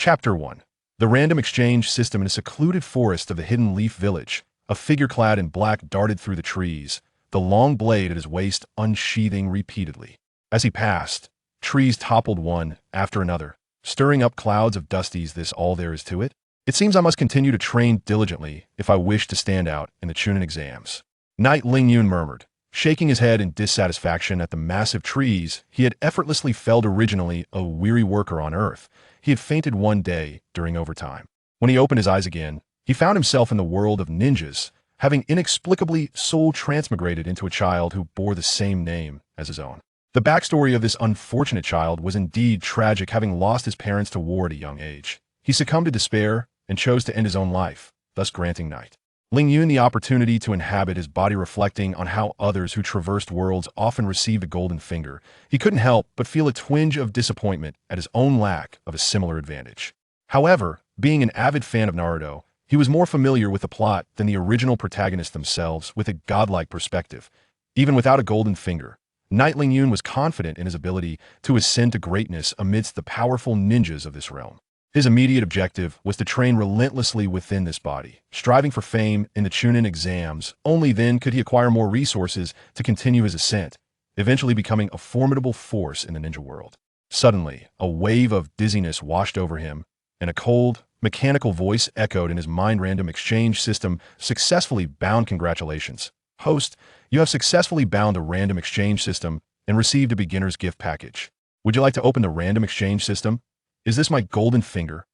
Chapter 1. The random exchange system. In a secluded forest of the Hidden Leaf Village, a figure clad in black darted through the trees, the long blade at his waist unsheathing repeatedly. As he passed, trees toppled one after another, stirring up clouds of dusties. This all there is to it? It seems I must continue to train diligently if I wish to stand out in the Qianren exams. Knight Lingyun murmured, shaking his head in dissatisfaction at the massive trees he had effortlessly felled. Originally a weary worker on Earth, he had fainted one day during overtime. When he opened his eyes again, he found himself in the world of ninjas, having inexplicably soul transmigrated into a child who bore the same name as his own. The backstory of this unfortunate child was indeed tragic. Having lost his parents to war at a young age, he succumbed to despair and chose to end his own life, thus granting Knight Lingyun the opportunity to inhabit his body. Reflecting on how others who traversed worlds often received a golden finger, he couldn't help but feel a twinge of disappointment at his own lack of a similar advantage. However, being an avid fan of Naruto, he was more familiar with the plot than the original protagonists themselves. With a godlike perspective, even without a golden finger, Knight Lingyun was confident in his ability to ascend to greatness amidst the powerful ninjas of this realm. His immediate objective was to train relentlessly within this body, striving for fame in the Qianren exams. Only then could he acquire more resources to continue his ascent, eventually becoming a formidable force in the ninja world. Suddenly, a wave of dizziness washed over him, and a cold, mechanical voice echoed in his mind. Random exchange system successfully bound. Congratulations, host. You have successfully bound a random exchange system and received a beginner's gift package. Would you like to open the random exchange system? Is this my golden finger?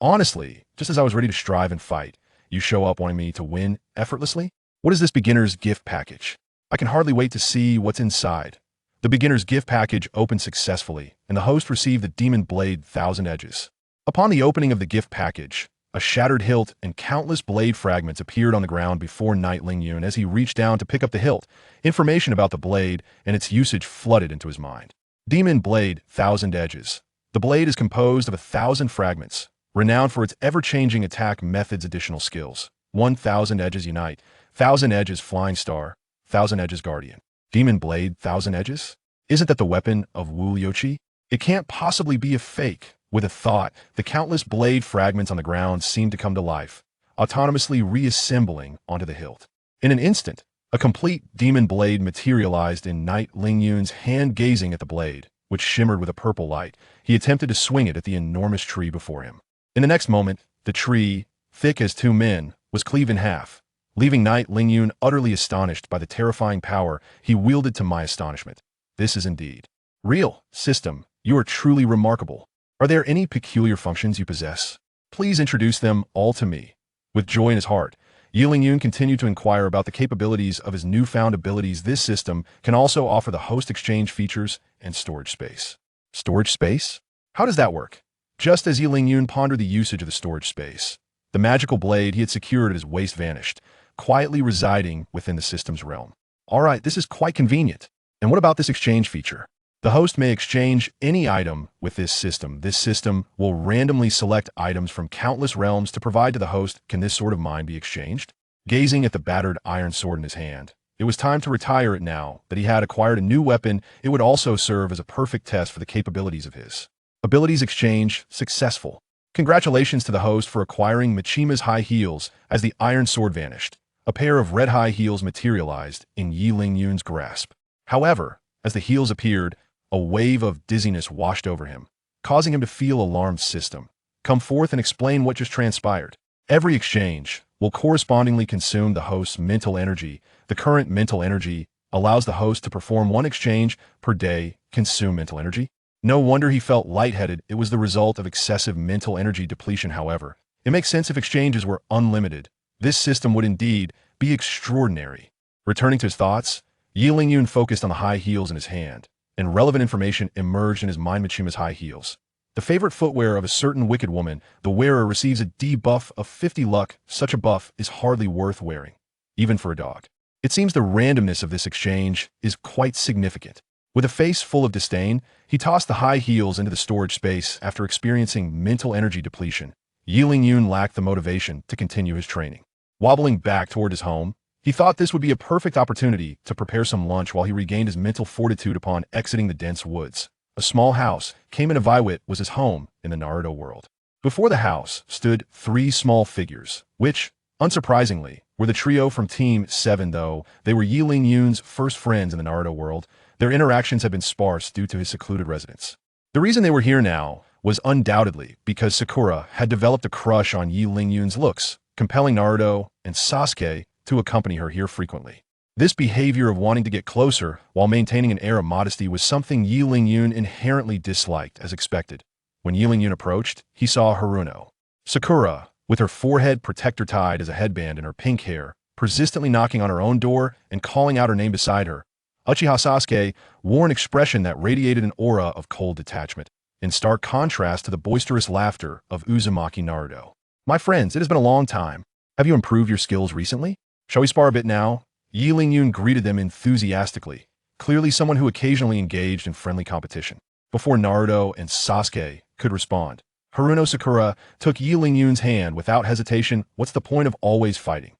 Honestly, just as I was ready to strive and fight, you show up wanting me to win effortlessly? What is this beginner's gift package? I can hardly wait to see what's inside. The beginner's gift package opened successfully, and the host received the Demon Blade 1000 Edges. Upon the opening of the gift package, a shattered hilt and countless blade fragments appeared on the ground before Knight Lingyun. As he reached down to pick up the hilt, information about the blade and its usage flooded into his mind. Demon Blade 1000 Edges. The blade is composed of 1,000 fragments, renowned for its ever-changing attack methods. Additional skills: 1,000 Edges Unite, 1,000 Edges Flying Star, 1,000 Edges Guardian. Demon Blade 1000 Edges? Isn't that the weapon of Wu Liuqi? It can't possibly be a fake. With a thought, the countless blade fragments on the ground seemed to come to life, autonomously reassembling onto the hilt. In an instant, a complete demon blade materialized in Knight Lingyun's hand. Gazing at the blade, which shimmered with a purple light, he attempted to swing it at the enormous tree before him. In the next moment, the tree, thick as two men, was cleaved in half, leaving Knight Lingyun utterly astonished by the terrifying power he wielded. To my astonishment, this is indeed real. System, you are truly remarkable. Are there any peculiar functions you possess? Please introduce them all to me. With joy in his heart, Yi Lingyun continued to inquire about the capabilities of his newfound abilities. This system can also offer the host exchange features and storage space. Storage space? How does that work? Just as Yi Lingyun pondered the usage of the storage space, the magical blade he had secured at his waist vanished, quietly residing within the system's realm. Alright, this is quite convenient. And what about this exchange feature? The host may exchange any item with this system. This system will randomly select items from countless realms to provide to the host. Can this sword of mine be exchanged? Gazing at the battered iron sword in his hand, it was time to retire it. Now that he had acquired a new weapon, it would also serve as a perfect test for the capabilities of his abilities. Exchange successful. Congratulations to the host for acquiring Makima's high heels. As the iron sword vanished, a pair of red high heels materialized in Yi Lingyun's grasp. However, as the heels appeared, a wave of dizziness washed over him, causing him to feel alarmed. System, come forth and explain what just transpired. Every exchange will correspondingly consume the host's mental energy. The current mental energy allows the host to perform one exchange per day. Consume mental energy? No wonder he felt lightheaded. It was the result of excessive mental energy depletion. However, it makes sense if exchanges were unlimited. This system would indeed be extraordinary. Returning to his thoughts, Yi Lingyun focused on the high heels in his hand, and relevant information emerged in his mind. Makima's high heels. The favorite footwear of a certain wicked woman. The wearer receives a debuff of 50 luck. Such a buff is hardly worth wearing, even for a dog. It seems the randomness of this exchange is quite significant. With a face full of disdain, he tossed the high heels into the storage space. After experiencing mental energy depletion, Yi Lingyun lacked the motivation to continue his training. Wobbling back toward his home, he thought this would be a perfect opportunity to prepare some lunch while he regained his mental fortitude. Upon exiting the dense woods, a small house. Qianren was his home in the Naruto world. Before the house stood three small figures, which, unsurprisingly, were the trio from Team 7. Though they were Yi Ling-yoon's first friends in the Naruto world, their interactions had been sparse due to his secluded residence. The reason they were here now was undoubtedly because Sakura had developed a crush on Yi Ling-yoon's looks, compelling Naruto and Sasuke to accompany her here frequently. This behavior of wanting to get closer while maintaining an air of modesty was something Yi Ling-yoon inherently disliked, as expected. When Yi Ling-yoon approached, he saw Haruno. Sakura, with her forehead protector tied as a headband and her pink hair, persistently knocking on her own door and calling out her name beside her. Uchiha Sasuke wore an expression that radiated an aura of cold detachment, in stark contrast to the boisterous laughter of Uzumaki Naruto. My friends, it has been a long time. Have you improved your skills recently? Shall we spar a bit now? Yi Ling-yoon greeted them enthusiastically, clearly someone who occasionally engaged in friendly competition. Before Naruto and Sasuke could respond, Haruno Sakura took Yi Ling-yoon's hand without hesitation. What's the point of always fighting?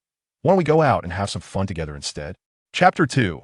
Why don't we go out and have some fun together instead? Chapter 2.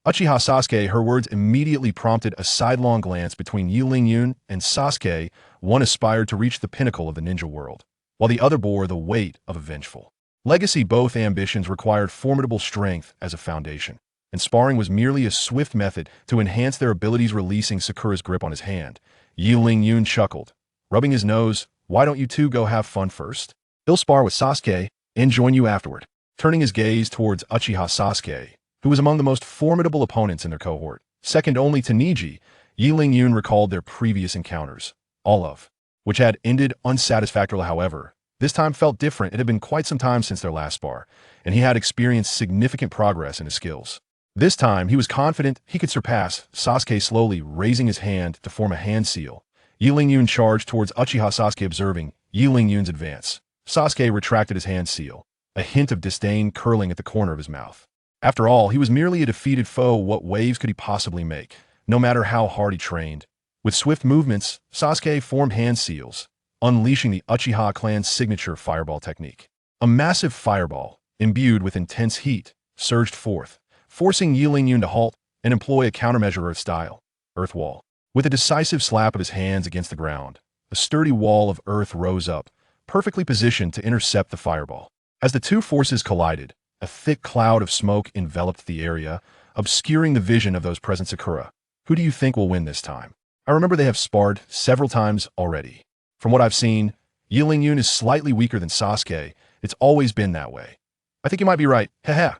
Uchiha Sasuke. Her words immediately prompted a sidelong glance between Yi Ling-yoon and Sasuke. One aspired to reach the pinnacle of the ninja world, while the other bore the weight of a vengeful legacy. Both ambitions required formidable strength as a foundation, and sparring was merely a swift method to enhance their abilities. Releasing Sakura's grip on his hand, Yi Ling-yoon chuckled, rubbing his nose. Why don't you two go have fun first? He'll spar with Sasuke and join you afterward. Turning his gaze towards Uchiha Sasuke, who was among the most formidable opponents in their cohort, second only to Neji, Yi Ling-yoon recalled their previous encounters, all of which had ended unsatisfactorily. However, this time felt different. It had been quite some time since their last spar, and he had experienced significant progress in his skills. This time, he was confident he could surpass Sasuke. Slowly raising his hand to form a hand seal, Yi Ling-yoon charged towards Uchiha Sasuke. Observing Yi Ling-yoon's advance, Sasuke retracted his hand seal, a hint of disdain curling at the corner of his mouth. After all, he was merely a defeated foe. What waves could he possibly make, no matter how hard he trained? With swift movements, Sasuke formed hand seals, unleashing the Uchiha clan's signature fireball technique. A massive fireball, imbued with intense heat, surged forth, forcing Yi Ling-yoon to halt and employ a countermeasure of style, earth wall. With a decisive slap of his hands against the ground, a sturdy wall of earth rose up, perfectly positioned to intercept the fireball. As the two forces collided, a thick cloud of smoke enveloped the area, obscuring the vision of those present. Sakura, who do you think will win this time? I remember they have sparred several times already. From what I've seen, Yi Ling-yoon is slightly weaker than Sasuke. It's always been that way. I think you might be right. Heh.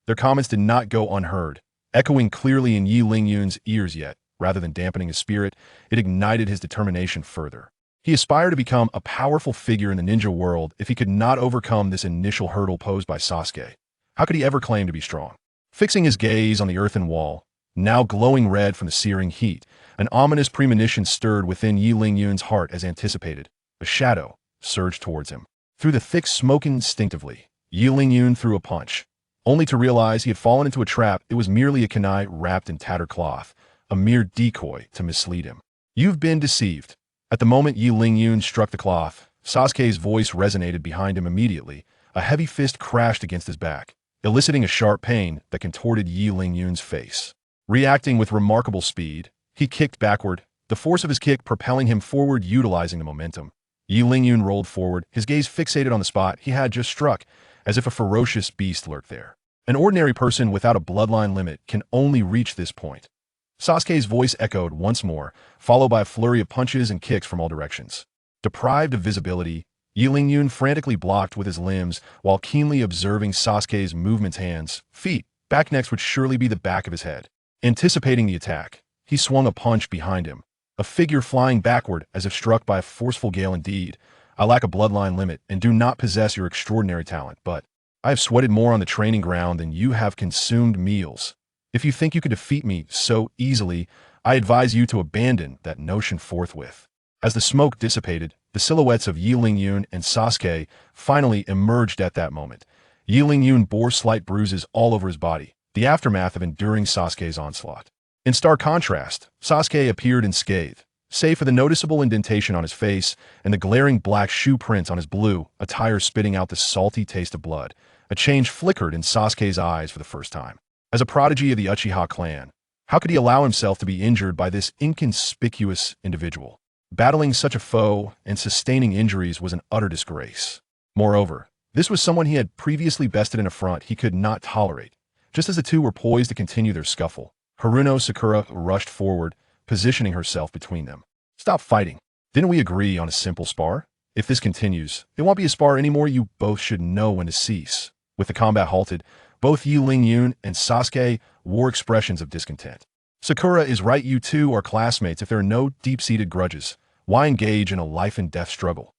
Their comments did not go unheard, echoing clearly in Yi Ling-yoon's ears. Yet, rather than dampening his spirit, it ignited his determination further. He aspired to become a powerful figure in the ninja world. If he could not overcome this initial hurdle posed by Sasuke, how could he ever claim to be strong? Fixing his gaze on the earthen wall, now glowing red from the searing heat, an ominous premonition stirred within Yi Ling-yoon's heart. As anticipated, a shadow surged towards him. Through the thick smoke. Instinctively, Yi Ling-yoon threw a punch, only to realize he had fallen into a trap. It was merely a kunai wrapped in tattered cloth, a mere decoy to mislead him. You've been deceived. At the moment Yi Ling-yoon struck the cloth, Sasuke's voice resonated behind him. Immediately, a heavy fist crashed against his back, eliciting a sharp pain that contorted Yi Ling-yoon's face. Reacting with remarkable speed, he kicked backward, the force of his kick propelling him forward. Utilizing the momentum, Yi Ling-yoon rolled forward, his gaze fixated on the spot he had just struck, as if a ferocious beast lurked there. An ordinary person without a bloodline limit can only reach this point. Sasuke's voice echoed once more, followed by a flurry of punches and kicks from all directions. Deprived of visibility, Yi Ling-yoon frantically blocked with his limbs while keenly observing Sasuke's movements. Hands, feet, back. Next would surely be the back of his head. Anticipating the attack, he swung a punch behind him, a figure flying backward as if struck by a forceful gale. Indeed, I lack a bloodline limit and do not possess your extraordinary talent, but I have sweated more on the training ground than you have consumed meals. If you think you can defeat me so easily, I advise you to abandon that notion forthwith. As the smoke dissipated, the silhouettes of Yi Ling-yoon and Sasuke finally emerged. At that moment, Yi Ling-yoon bore slight bruises all over his body, the aftermath of enduring Sasuke's onslaught. In stark contrast, Sasuke appeared unscathed, save for the noticeable indentation on his face and the glaring black shoe prints on his blue attire spitting out the salty taste of blood. A change flickered in Sasuke's eyes for the first time. As a prodigy of the Uchiha clan, how could he allow himself to be injured by this inconspicuous individual? Battling such a foe and sustaining injuries was an utter disgrace. Moreover, this was someone he had previously bested in a front he could not tolerate. Just as the two were poised to continue their scuffle, Haruno Sakura rushed forward, positioning herself between them. "Stop fighting. Didn't we agree on a simple spar? If this continues, it won't be a spar anymore. You both should know when to cease." With the combat halted, both Yi Ling-yun and Sasuke wore expressions of discontent. "Sakura is right, you two are classmates. If there are no deep-seated grudges, why engage in a life-and-death struggle?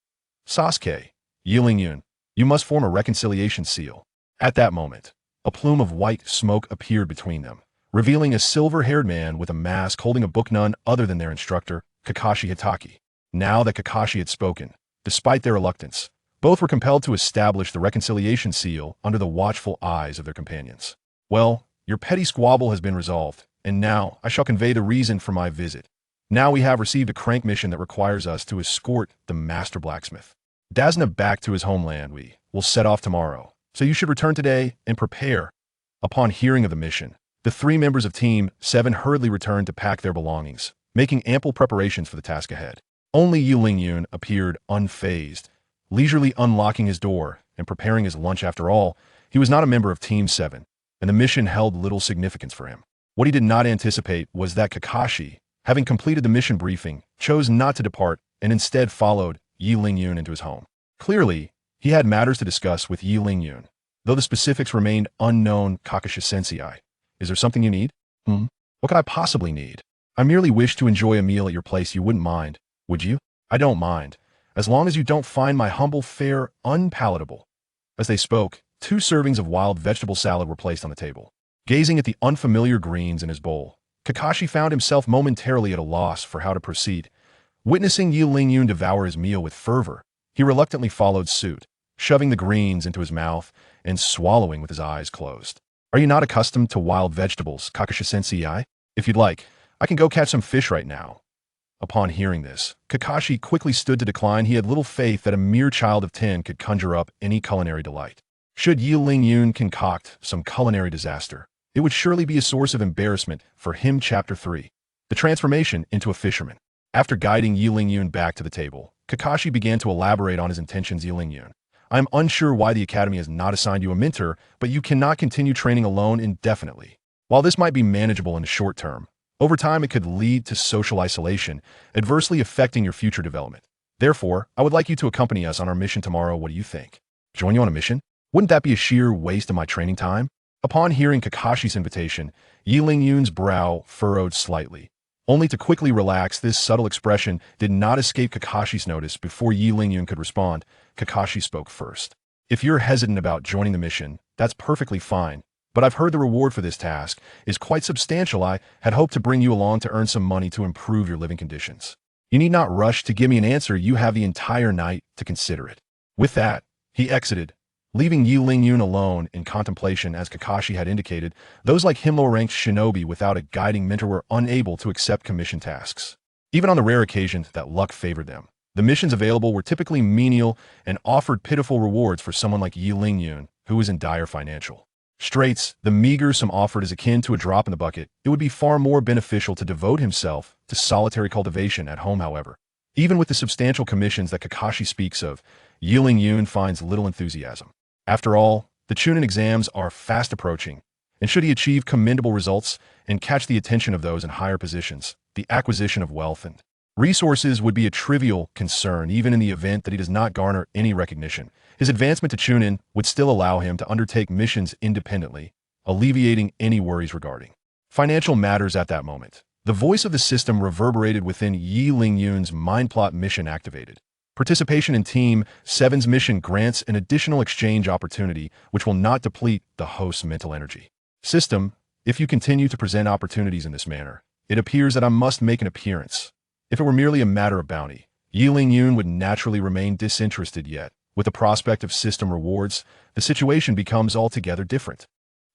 Sasuke, Yi Ling-yun, you must form a reconciliation seal." At that moment, a plume of white smoke appeared between them, revealing a silver-haired man with a mask holding a book, none other than their instructor, Kakashi Hitaki. Now that Kakashi had spoken, despite their reluctance, both were compelled to establish the reconciliation seal under the watchful eyes of their companions. "Well, your petty squabble has been resolved, and now I shall convey the reason for my visit. Now we have received a crank mission that requires us to escort the master blacksmith Dazna back to his homeland. We will set off tomorrow, so you should return today and prepare." Upon hearing of the mission, the three members of Team 7 hurriedly returned to pack their belongings, making ample preparations for the task ahead. Only Yi Ling-yun appeared unfazed, leisurely unlocking his door and preparing his lunch. After all, he was not a member of Team 7, and the mission held little significance for him. What he did not anticipate was that Kakashi, having completed the mission briefing, chose not to depart and instead followed Yi Ling-yun into his home. Clearly, he had matters to discuss with Yi Ling-yun, though the specifics remained unknown. "Kakashi-sensei, is there something you need?" "What could I possibly need? I merely wish to enjoy a meal at your place. You wouldn't mind, would you?" "I don't mind, as long as you don't find my humble fare unpalatable." As they spoke, 2 servings of wild vegetable salad were placed on the table. Gazing at the unfamiliar greens in his bowl, Kakashi found himself momentarily at a loss for how to proceed. Witnessing Yi Ling-yun devour his meal with fervor, he reluctantly followed suit, shoving the greens into his mouth and swallowing with his eyes closed. "Are you not accustomed to wild vegetables, Kakashi-sensei? If you'd like, I can go catch some fish right now." Upon hearing this, Kakashi quickly stood to decline. He had little faith that a mere child of 10 could conjure up any culinary delight. Should Yi Ling-yun concoct some culinary disaster, it would surely be a source of embarrassment for him. Chapter 3. The Transformation into a Fisherman. After guiding Yi Ling-yun back to the table, Kakashi began to elaborate on his intentions. "Yi Ling-yun, I am unsure why the Academy has not assigned you a mentor, but you cannot continue training alone indefinitely. While this might be manageable in the short term, over time it could lead to social isolation, adversely affecting your future development. Therefore, I would like you to accompany us on our mission tomorrow. What do you think? Join you on a mission? Wouldn't that be a sheer waste of my training time?" Upon hearing Kakashi's invitation, Yi Ling-yun's brow furrowed slightly, only to quickly relax. This subtle expression did not escape Kakashi's notice. Before Yi Ling-yun could respond, Kakashi spoke first. "If you're hesitant about joining the mission, that's perfectly fine, but I've heard the reward for this task is quite substantial. I had hoped to bring you along to earn some money to improve your living conditions. You need not rush to give me an answer. You have the entire night to consider it." With that, he exited, leaving Yi Ling-yun alone in contemplation. As Kakashi had indicated, those like him lower-ranked shinobi without a guiding mentor were unable to accept commission tasks. Even on the rare occasion that luck favored them, the missions available were typically menial and offered pitiful rewards. For someone like Yi Ling-yun, who was in dire financial straits, the meager sum offered is akin to a drop in the bucket. It would be far more beneficial to devote himself to solitary cultivation at home. However, even with the substantial commissions that Kakashi speaks of, Yi Ling-yun finds little enthusiasm. After all, the Chunin exams are fast approaching, and should he achieve commendable results and catch the attention of those in higher positions, the acquisition of wealth and resources would be a trivial concern. Even in the event that he does not garner any recognition, his advancement to Chunin would still allow him to undertake missions independently, alleviating any worries regarding financial matters. At that moment, the voice of the system reverberated within Yi Ling-yun's mind. Plot mission activated. Participation in Team 7's mission grants an additional exchange opportunity which will not deplete the host's mental energy. System, if you continue to present opportunities in this manner, it appears that I must make an appearance. If it were merely a matter of bounty, Yi Ling-yun would naturally remain disinterested, yet, with the prospect of system rewards, the situation becomes altogether different.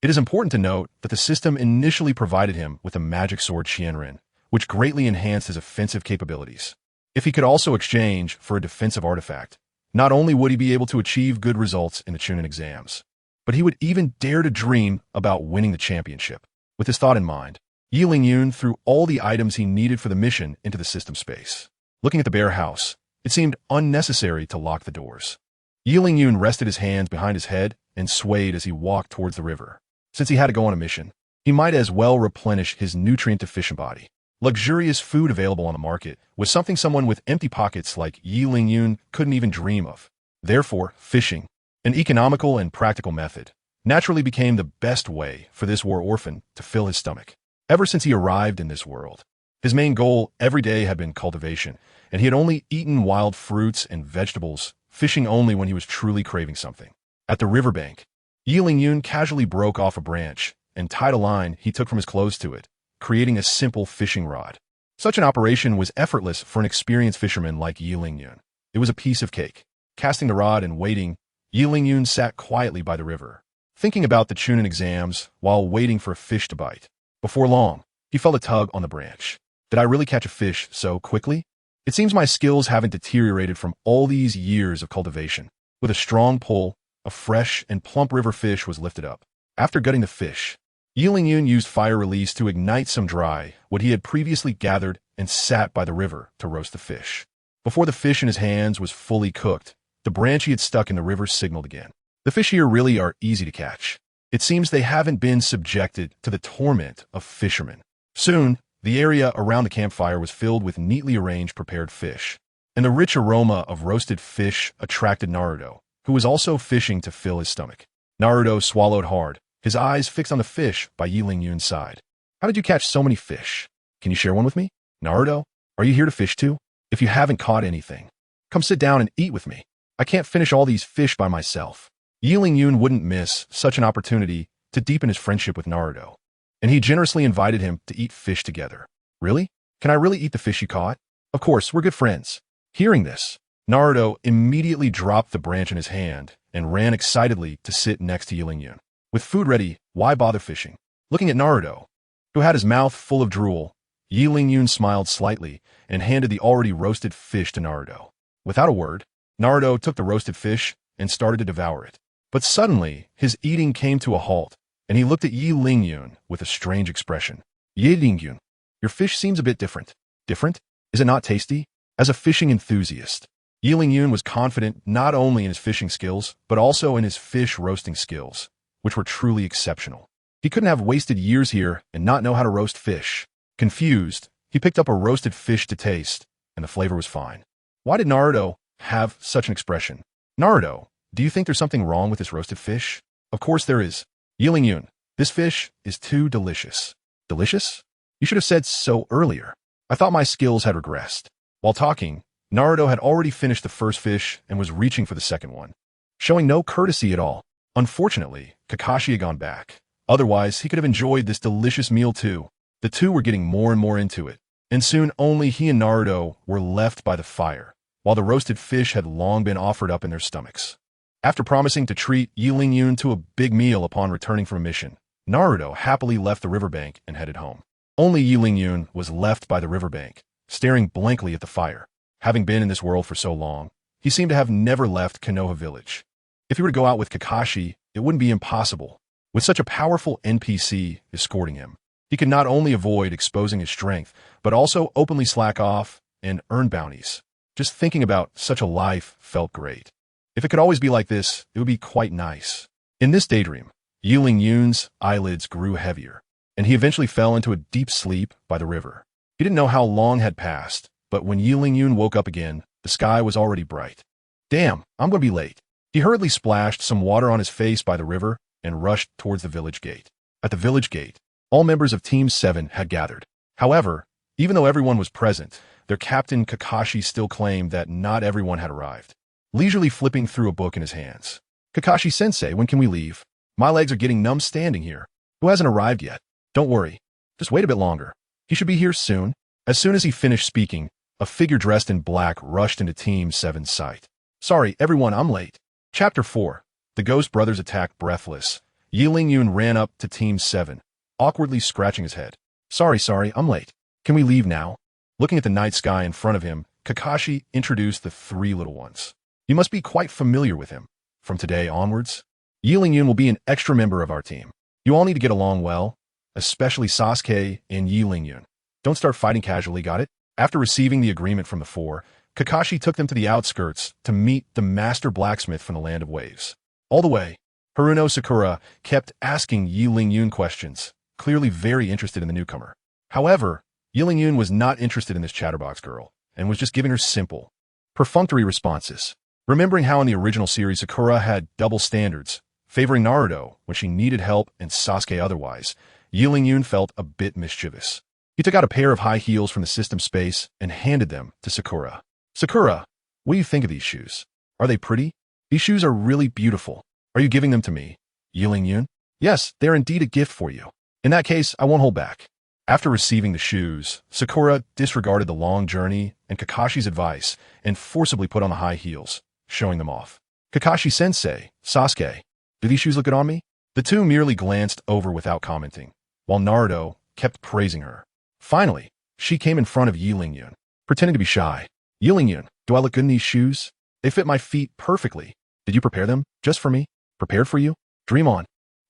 It is important to note that the system initially provided him with a magic sword Qianren, which greatly enhanced his offensive capabilities. If he could also exchange for a defensive artifact, not only would he be able to achieve good results in the Chunin exams, but he would even dare to dream about winning the championship. With this thought in mind, Yi Ling-yun threw all the items he needed for the mission into the system space. Looking at the bare house, it seemed unnecessary to lock the doors. Yi Lingyun rested his hands behind his head and swayed as he walked towards the river. Since he had to go on a mission, he might as well replenish his nutrient-deficient body. Luxurious food available on the market was something someone with empty pockets like Yi Lingyun couldn't even dream of. Therefore, fishing, an economical and practical method, naturally became the best way for this war orphan to fill his stomach. Ever since he arrived in this world, his main goal every day had been cultivation, and he had only eaten wild fruits and vegetables, fishing only when he was truly craving something. At the riverbank, Yi Lingyun casually broke off a branch and tied a line he took from his clothes to it, creating a simple fishing rod. Such an operation was effortless for an experienced fisherman like Yi Lingyun. It was a piece of cake. Casting the rod and waiting, Yi Lingyun sat quietly by the river, thinking about the Qianren exams while waiting for a fish to bite. Before long, he felt a tug on the branch. Did I really catch a fish so quickly? It seems my skills haven't deteriorated from all these years of cultivation. With a strong pull, a fresh and plump river fish was lifted up. After gutting the fish, Yi Lingyun used fire release to ignite some dry what he had previously gathered and sat by the river to roast the fish. Before the fish in his hands was fully cooked, the branch he had stuck in the river signaled again. The fish here really are easy to catch. It seems they haven't been subjected to the torment of fishermen. Soon, the area around the campfire was filled with neatly arranged prepared fish, and the rich aroma of roasted fish attracted Naruto, who was also fishing to fill his stomach. Naruto swallowed hard, his eyes fixed on the fish by Yi Lingyun's side. How did you catch so many fish? Can you share one with me? Naruto, are you here to fish too? If you haven't caught anything, come sit down and eat with me. I can't finish all these fish by myself. Yi Lingyun wouldn't miss such an opportunity to deepen his friendship with Naruto, and he generously invited him to eat fish together. Really? Can I really eat the fish you caught? Of course, we're good friends. Hearing this, Naruto immediately dropped the branch in his hand and ran excitedly to sit next to Yi Lingyun. With food ready, why bother fishing? Looking at Naruto, who had his mouth full of drool, Yi Lingyun smiled slightly and handed the already roasted fish to Naruto. Without a word, Naruto took the roasted fish and started to devour it. But suddenly, his eating came to a halt, and he looked at Yi Lingyun with a strange expression. Yi Lingyun, your fish seems a bit different. Different? Is it not tasty? As a fishing enthusiast, Yi Lingyun was confident not only in his fishing skills, but also in his fish roasting skills, which were truly exceptional. He couldn't have wasted years here and not know how to roast fish. Confused, he picked up a roasted fish to taste, and the flavor was fine. Why did Naruto have such an expression? Naruto, do you think there's something wrong with this roasted fish? Of course there is. Yi Lingyun, this fish is too delicious. Delicious? You should have said so earlier. I thought my skills had regressed. While talking, Naruto had already finished the first fish and was reaching for the second one, showing no courtesy at all. Unfortunately, Kakashi had gone back. Otherwise, he could have enjoyed this delicious meal too. The two were getting more and more into it, and soon only he and Naruto were left by the fire, while the roasted fish had long been offered up in their stomachs. After promising to treat Yi Lingyun to a big meal upon returning from a mission, Naruto happily left the riverbank and headed home. Only Yi Lingyun was left by the riverbank, staring blankly at the fire. Having been in this world for so long, he seemed to have never left Konoha village. If he were to go out with Kakashi, it wouldn't be impossible. With such a powerful NPC escorting him, he could not only avoid exposing his strength, but also openly slack off and earn bounties. Just thinking about such a life felt great. If it could always be like this, it would be quite nice. In this daydream, Yi Lingyun's eyelids grew heavier, and he eventually fell into a deep sleep by the river. He didn't know how long had passed, but when Yi Lingyun woke up again, the sky was already bright. Damn, I'm going to be late. He hurriedly splashed some water on his face by the river and rushed towards the village gate. At the village gate, all members of Team 7 had gathered. However, even though everyone was present, their captain Kakashi still claimed that not everyone had arrived. Leisurely flipping through a book in his hands. Kakashi-sensei, when can we leave? My legs are getting numb standing here. Who hasn't arrived yet? Don't worry. Just wait a bit longer. He should be here soon. As soon as he finished speaking, a figure dressed in black rushed into Team 7's sight. Sorry, everyone, I'm late. Chapter 4. The Ghost Brothers attack breathless. Yi Lingyun ran up to Team 7, awkwardly scratching his head. Sorry, I'm late. Can we leave now? Looking at the night sky in front of him, Kakashi introduced the three little ones. You must be quite familiar with him. From today onwards, Yi Lingyun will be an extra member of our team. You all need to get along well, especially Sasuke and Yi Lingyun. Don't start fighting casually, got it? After receiving the agreement from the four, Kakashi took them to the outskirts to meet the master blacksmith from the Land of Waves. All the way, Haruno Sakura kept asking Yi Ling-yun questions, clearly very interested in the newcomer. However, Yi Ling-yun was not interested in this chatterbox girl, and was just giving her simple, perfunctory responses. Remembering how in the original series Sakura had double standards, favoring Naruto when she needed help and Sasuke otherwise, Yi Ling-yun felt a bit mischievous. He took out a pair of high heels from the system space and handed them to Sakura. Sakura, what do you think of these shoes? Are they pretty? These shoes are really beautiful. Are you giving them to me? Yi Ling-yun? Yes, they are indeed a gift for you. In that case, I won't hold back. After receiving the shoes, Sakura disregarded the long journey and Kakashi's advice and forcibly put on the high heels, showing them off. Kakashi-sensei, Sasuke, do these shoes look good on me? The two merely glanced over without commenting, while Naruto kept praising her. Finally, she came in front of Yi Ling-yun, pretending to be shy. Yi Ling-yun, do I look good in these shoes? They fit my feet perfectly. Did you prepare them just for me? Prepared for you? Dream on.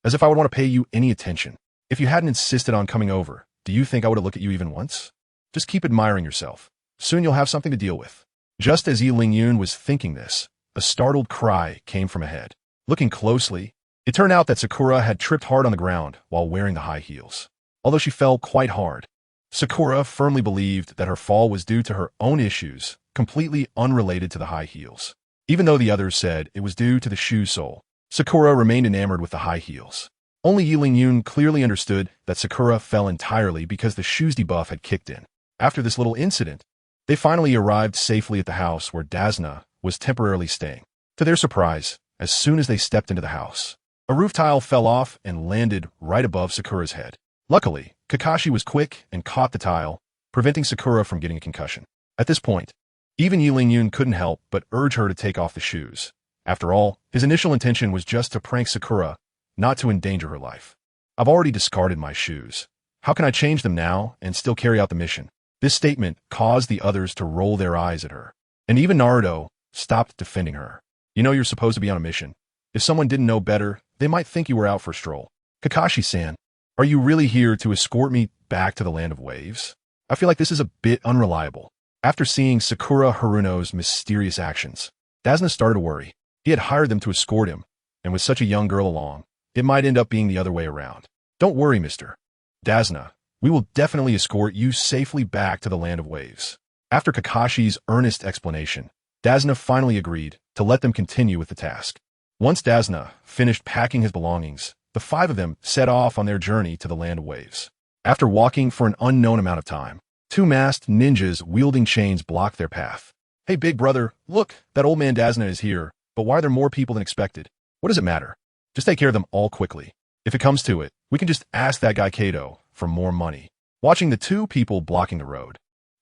As if I would want to pay you any attention. If you hadn't insisted on coming over, do you think I would have looked at you even once? Just keep admiring yourself. Soon you'll have something to deal with. Just as Yi Ling-yun was thinking this, a startled cry came from ahead. Looking closely, it turned out that Sakura had tripped hard on the ground while wearing the high heels. Although she fell quite hard, Sakura firmly believed that her fall was due to her own issues, completely unrelated to the high heels. Even though the others said it was due to the shoe sole, Sakura remained enamored with the high heels. Only Yi Ling-yun clearly understood that Sakura fell entirely because the shoes debuff had kicked in. After this little incident, they finally arrived safely at the house where Dasna was temporarily staying. To their surprise, as soon as they stepped into the house, a roof tile fell off and landed right above Sakura's head. Luckily, Kakashi was quick and caught the tile, preventing Sakura from getting a concussion. At this point, even Yi Ling-yun couldn't help but urge her to take off the shoes. After all, his initial intention was just to prank Sakura, not to endanger her life. I've already discarded my shoes. How can I change them now and still carry out the mission? This statement caused the others to roll their eyes at her. And even Naruto stopped defending her. You know you're supposed to be on a mission. If someone didn't know better, they might think you were out for a stroll. Kakashi-san, are you really here to escort me back to the Land of Waves? I feel like this is a bit unreliable. After seeing Sakura Haruno's mysterious actions, Dasna started to worry. He had hired them to escort him, and with such a young girl along, it might end up being the other way around. Don't worry, Mr. Dasna. We will definitely escort you safely back to the Land of Waves. After Kakashi's earnest explanation, Dasna finally agreed to let them continue with the task. Once Dasna finished packing his belongings, the five of them set off on their journey to the Land of Waves. After walking for an unknown amount of time, two masked ninjas wielding chains blocked their path. Hey, big brother, look, that old man Dasna is here, but why are there more people than expected? What does it matter? Just take care of them all quickly. If it comes to it, we can just ask that guy Kato for more money. Watching the two people blocking the road,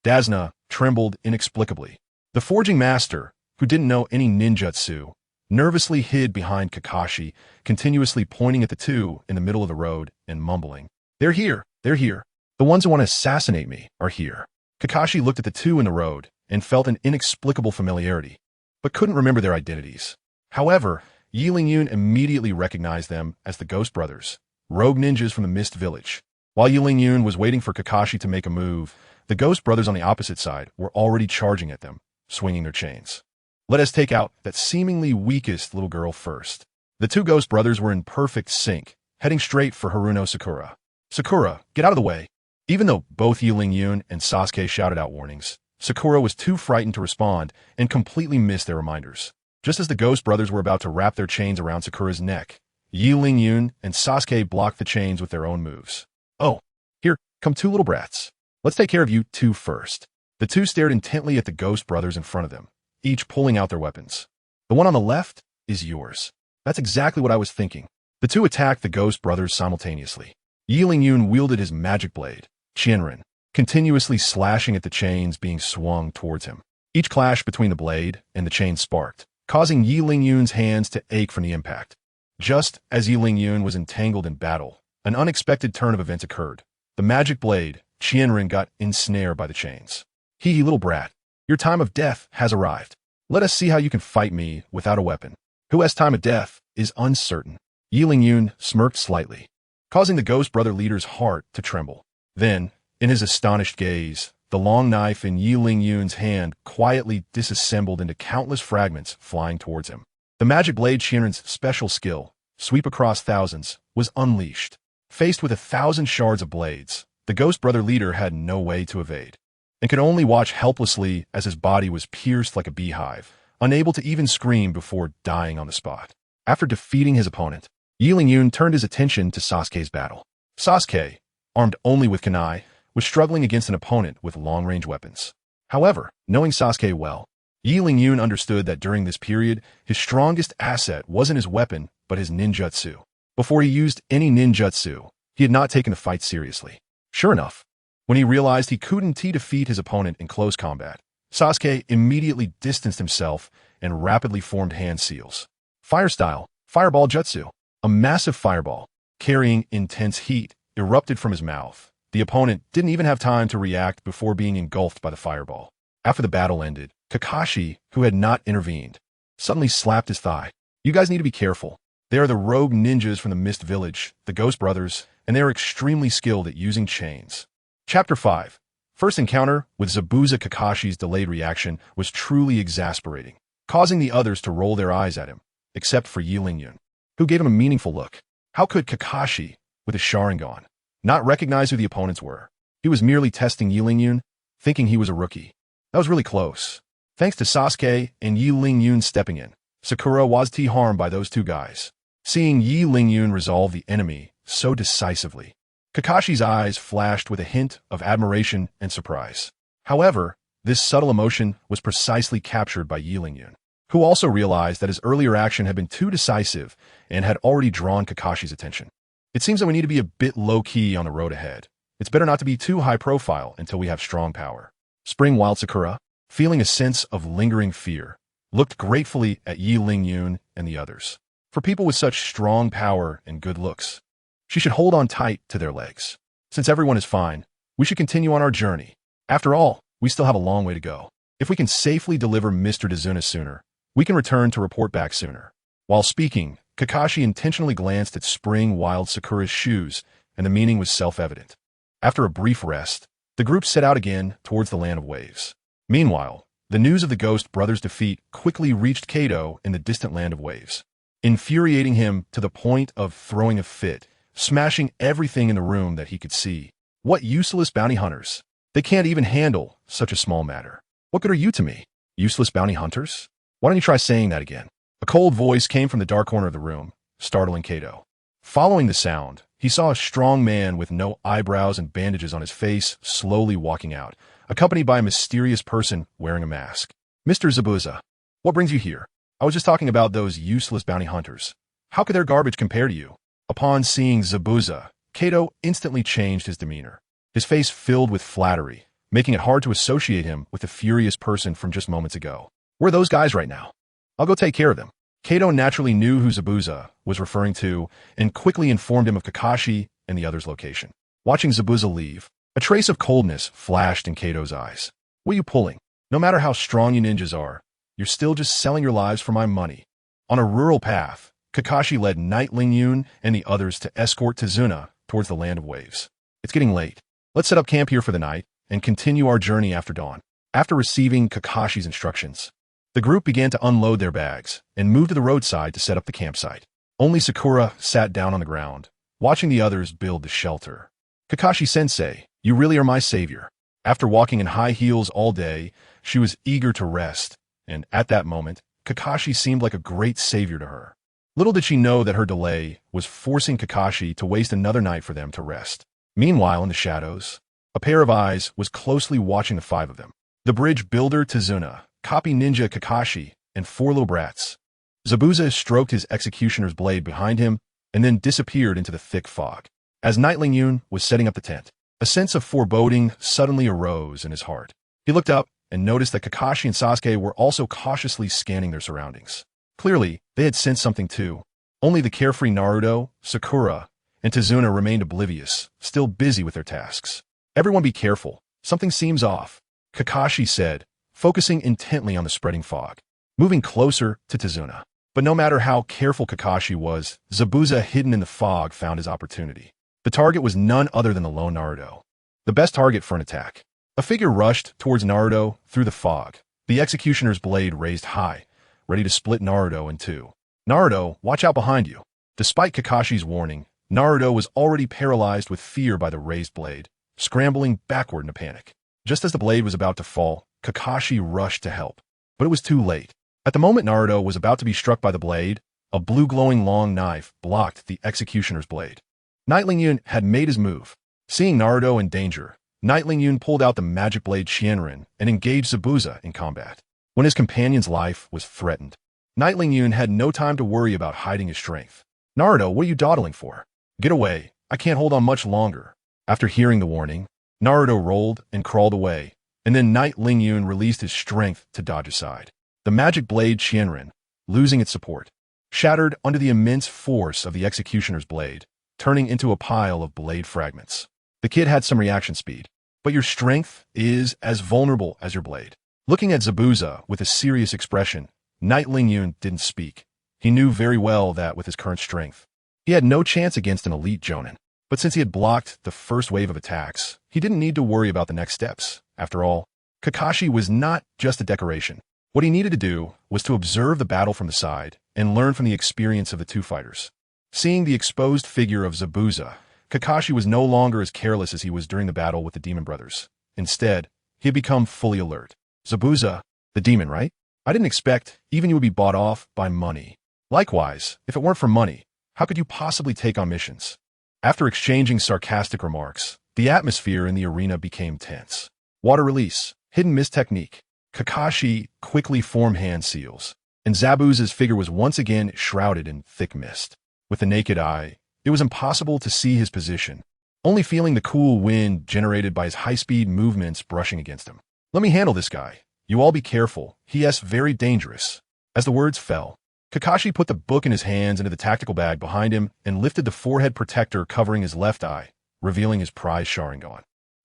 Dasna trembled inexplicably. The forging master, who didn't know any ninjutsu, nervously hid behind Kakashi, continuously pointing at the two in the middle of the road and mumbling, They're here, they're here. The ones who want to assassinate me are here. Kakashi looked at the two in the road and felt an inexplicable familiarity, but couldn't remember their identities. However, Yi Ling-yun immediately recognized them as the Ghost Brothers, rogue ninjas from the Mist Village. While Yi Ling-yun was waiting for Kakashi to make a move, the Ghost Brothers on the opposite side were already charging at them, swinging their chains. Let us take out that seemingly weakest little girl first. The two Ghost Brothers were in perfect sync, heading straight for Haruno Sakura. Sakura, get out of the way. Even though both Yi Ling-yun and Sasuke shouted out warnings, Sakura was too frightened to respond and completely missed their reminders. Just as the Ghost Brothers were about to wrap their chains around Sakura's neck, Yi Ling-yun and Sasuke blocked the chains with their own moves. Oh, here, come two little brats. Let's take care of you two first. The two stared intently at the Ghost Brothers in front of them, each pulling out their weapons. The one on the left is yours. That's exactly what I was thinking. The two attacked the Ghost Brothers simultaneously. Yi Ling-yun wielded his magic blade, Qianren, continuously slashing at the chains being swung towards him. Each clash between the blade and the chain sparked, causing Yi Ling-yun's hands to ache from the impact. Just as Yi Ling-yun was entangled in battle, an unexpected turn of events occurred. The magic blade, Qianren, got ensnared by the chains. Hee little brat, your time of death has arrived. Let us see how you can fight me without a weapon. Who has time of death is uncertain. Yi Ling-yun smirked slightly, causing the Ghost Brother leader's heart to tremble. Then, in his astonished gaze, the long knife in Yi Lingyun's hand quietly disassembled into countless fragments flying towards him. The magic blade Qianren's special skill, sweep across thousands, was unleashed. Faced with 1,000 shards of blades, the Ghost Brother leader had no way to evade, and could only watch helplessly as his body was pierced like a beehive, unable to even scream before dying on the spot. After defeating his opponent, Yi Lingyun turned his attention to Sasuke's battle. Sasuke, armed only with kunai, was struggling against an opponent with long-range weapons. However, knowing Sasuke well, Yi Lingyun understood that during this period, his strongest asset wasn't his weapon, but his ninjutsu. Before he used any ninjutsu, he had not taken the fight seriously. Sure enough, when he realized he couldn't defeat his opponent in close combat, Sasuke immediately distanced himself and rapidly formed hand seals. Fire style, fireball jutsu. A massive fireball, carrying intense heat, erupted from his mouth. The opponent didn't even have time to react before being engulfed by the fireball. After the battle ended, Kakashi, who had not intervened, suddenly slapped his thigh. You guys need to be careful. They are the rogue ninjas from the Mist Village, the Ghost Brothers, and they are extremely skilled at using chains. Chapter 5. First encounter with Zabuza. Kakashi's delayed reaction was truly exasperating, causing the others to roll their eyes at him, except for Yi Lingyun, who gave him a meaningful look. How could Kakashi, with his Sharingan, not recognize who the opponents were? He was merely testing Yi Lingyun, thinking he was a rookie. That was really close. Thanks to Sasuke and Yi Lingyun stepping in, Sakura wasn't harmed by those two guys. Seeing Yi Lingyun resolve the enemy so decisively, Kakashi's eyes flashed with a hint of admiration and surprise. However, this subtle emotion was precisely captured by Yi Lingyun, who also realized that his earlier action had been too decisive and had already drawn Kakashi's attention. It seems that we need to be a bit low-key on the road ahead. It's better not to be too high-profile until we have strong power. Spring Wild Sakura, feeling a sense of lingering fear, looked gratefully at Yi Lingyun and the others. For people with such strong power and good looks, she should hold on tight to their legs. Since everyone is fine, we should continue on our journey. After all, we still have a long way to go. If we can safely deliver Mr. Dazuna sooner, we can return to report back sooner. While speaking, Kakashi intentionally glanced at Spring Wild Sakura's shoes, and the meaning was self-evident. After a brief rest, the group set out again towards the Land of Waves. Meanwhile, the news of the Ghost Brothers' defeat quickly reached Kato in the distant Land of Waves, infuriating him to the point of throwing a fit, smashing everything in the room that he could see. What useless bounty hunters! They can't even handle such a small matter. What good are you to me? Useless bounty hunters? Why don't you try saying that again? A cold voice came from the dark corner of the room, startling Kato. Following the sound, he saw a strong man with no eyebrows and bandages on his face slowly walking out, accompanied by a mysterious person wearing a mask. Mr. Zabuza, what brings you here? I was just talking about those useless bounty hunters. How could their garbage compare to you? Upon seeing Zabuza, Kato instantly changed his demeanor. His face filled with flattery, making it hard to associate him with the furious person from just moments ago. Where are those guys right now? I'll go take care of them. Kato naturally knew who Zabuza was referring to and quickly informed him of Kakashi and the other's location. Watching Zabuza leave, a trace of coldness flashed in Kato's eyes. What are you pulling? No matter how strong you ninjas are, you're still just selling your lives for my money. On a rural path, Kakashi led Knight Lingyun and the others to escort Tazuna towards the Land of Waves. It's getting late. Let's set up camp here for the night and continue our journey after dawn. After receiving Kakashi's instructions, the group began to unload their bags and move to the roadside to set up the campsite. Only Sakura sat down on the ground, watching the others build the shelter. Kakashi-sensei, you really are my savior. After walking in high heels all day, she was eager to rest, and at that moment, Kakashi seemed like a great savior to her. Little did she know that her delay was forcing Kakashi to waste another night for them to rest. Meanwhile, in the shadows, a pair of eyes was closely watching the five of them. The bridge builder Tazuna, copy ninja Kakashi, and four little brats. Zabuza stroked his executioner's blade behind him and then disappeared into the thick fog. As Knight Lingyun was setting up the tent, a sense of foreboding suddenly arose in his heart. He looked up and noticed that Kakashi and Sasuke were also cautiously scanning their surroundings. Clearly, they had sensed something too. Only the carefree Naruto, Sakura, and Tazuna remained oblivious, still busy with their tasks. Everyone be careful. Something seems off, Kakashi said, focusing intently on the spreading fog, moving closer to Tazuna. But no matter how careful Kakashi was, Zabuza hidden in the fog found his opportunity. The target was none other than the lone Naruto, the best target for an attack. A figure rushed towards Naruto through the fog, the executioner's blade raised high, ready to split Naruto in two. Naruto, watch out behind you. Despite Kakashi's warning, Naruto was already paralyzed with fear by the raised blade, scrambling backward in a panic. Just as the blade was about to fall, Kakashi rushed to help. But it was too late. At the moment Naruto was about to be struck by the blade, a blue glowing long knife blocked the executioner's blade. Knight Lingyun had made his move. Seeing Naruto in danger, Knight Lingyun pulled out the magic blade Qianren and engaged Zabuza in combat. When his companion's life was threatened, Knight Lingyun had no time to worry about hiding his strength. Naruto, what are you dawdling for? Get away, I can't hold on much longer. After hearing the warning, Naruto rolled and crawled away, and then Knight Lingyun released his strength to dodge aside. The magic blade Qianren, losing its support, shattered under the immense force of the executioner's blade, turning into a pile of blade fragments. The kid had some reaction speed, but your strength is as vulnerable as your blade. Looking at Zabuza with a serious expression, Knight Lingyun didn't speak. He knew very well that with his current strength, he had no chance against an elite Jonin. But since he had blocked the first wave of attacks, he didn't need to worry about the next steps. After all, Kakashi was not just a decoration. What he needed to do was to observe the battle from the side and learn from the experience of the two fighters. Seeing the exposed figure of Zabuza, Kakashi was no longer as careless as he was during the battle with the Demon Brothers. Instead, he had become fully alert. Zabuza, the demon, right? I didn't expect even you would be bought off by money. Likewise, if it weren't for money, how could you possibly take on missions? After exchanging sarcastic remarks, the atmosphere in the arena became tense. Water release, hidden mist technique. Kakashi quickly formed hand seals, and Zabuza's figure was once again shrouded in thick mist. With the naked eye, it was impossible to see his position, only feeling the cool wind generated by his high-speed movements brushing against him. Let me handle this guy. You all be careful. He is very dangerous. As the words fell, Kakashi put the book in his hands into the tactical bag behind him and lifted the forehead protector covering his left eye, revealing his prized Sharingan.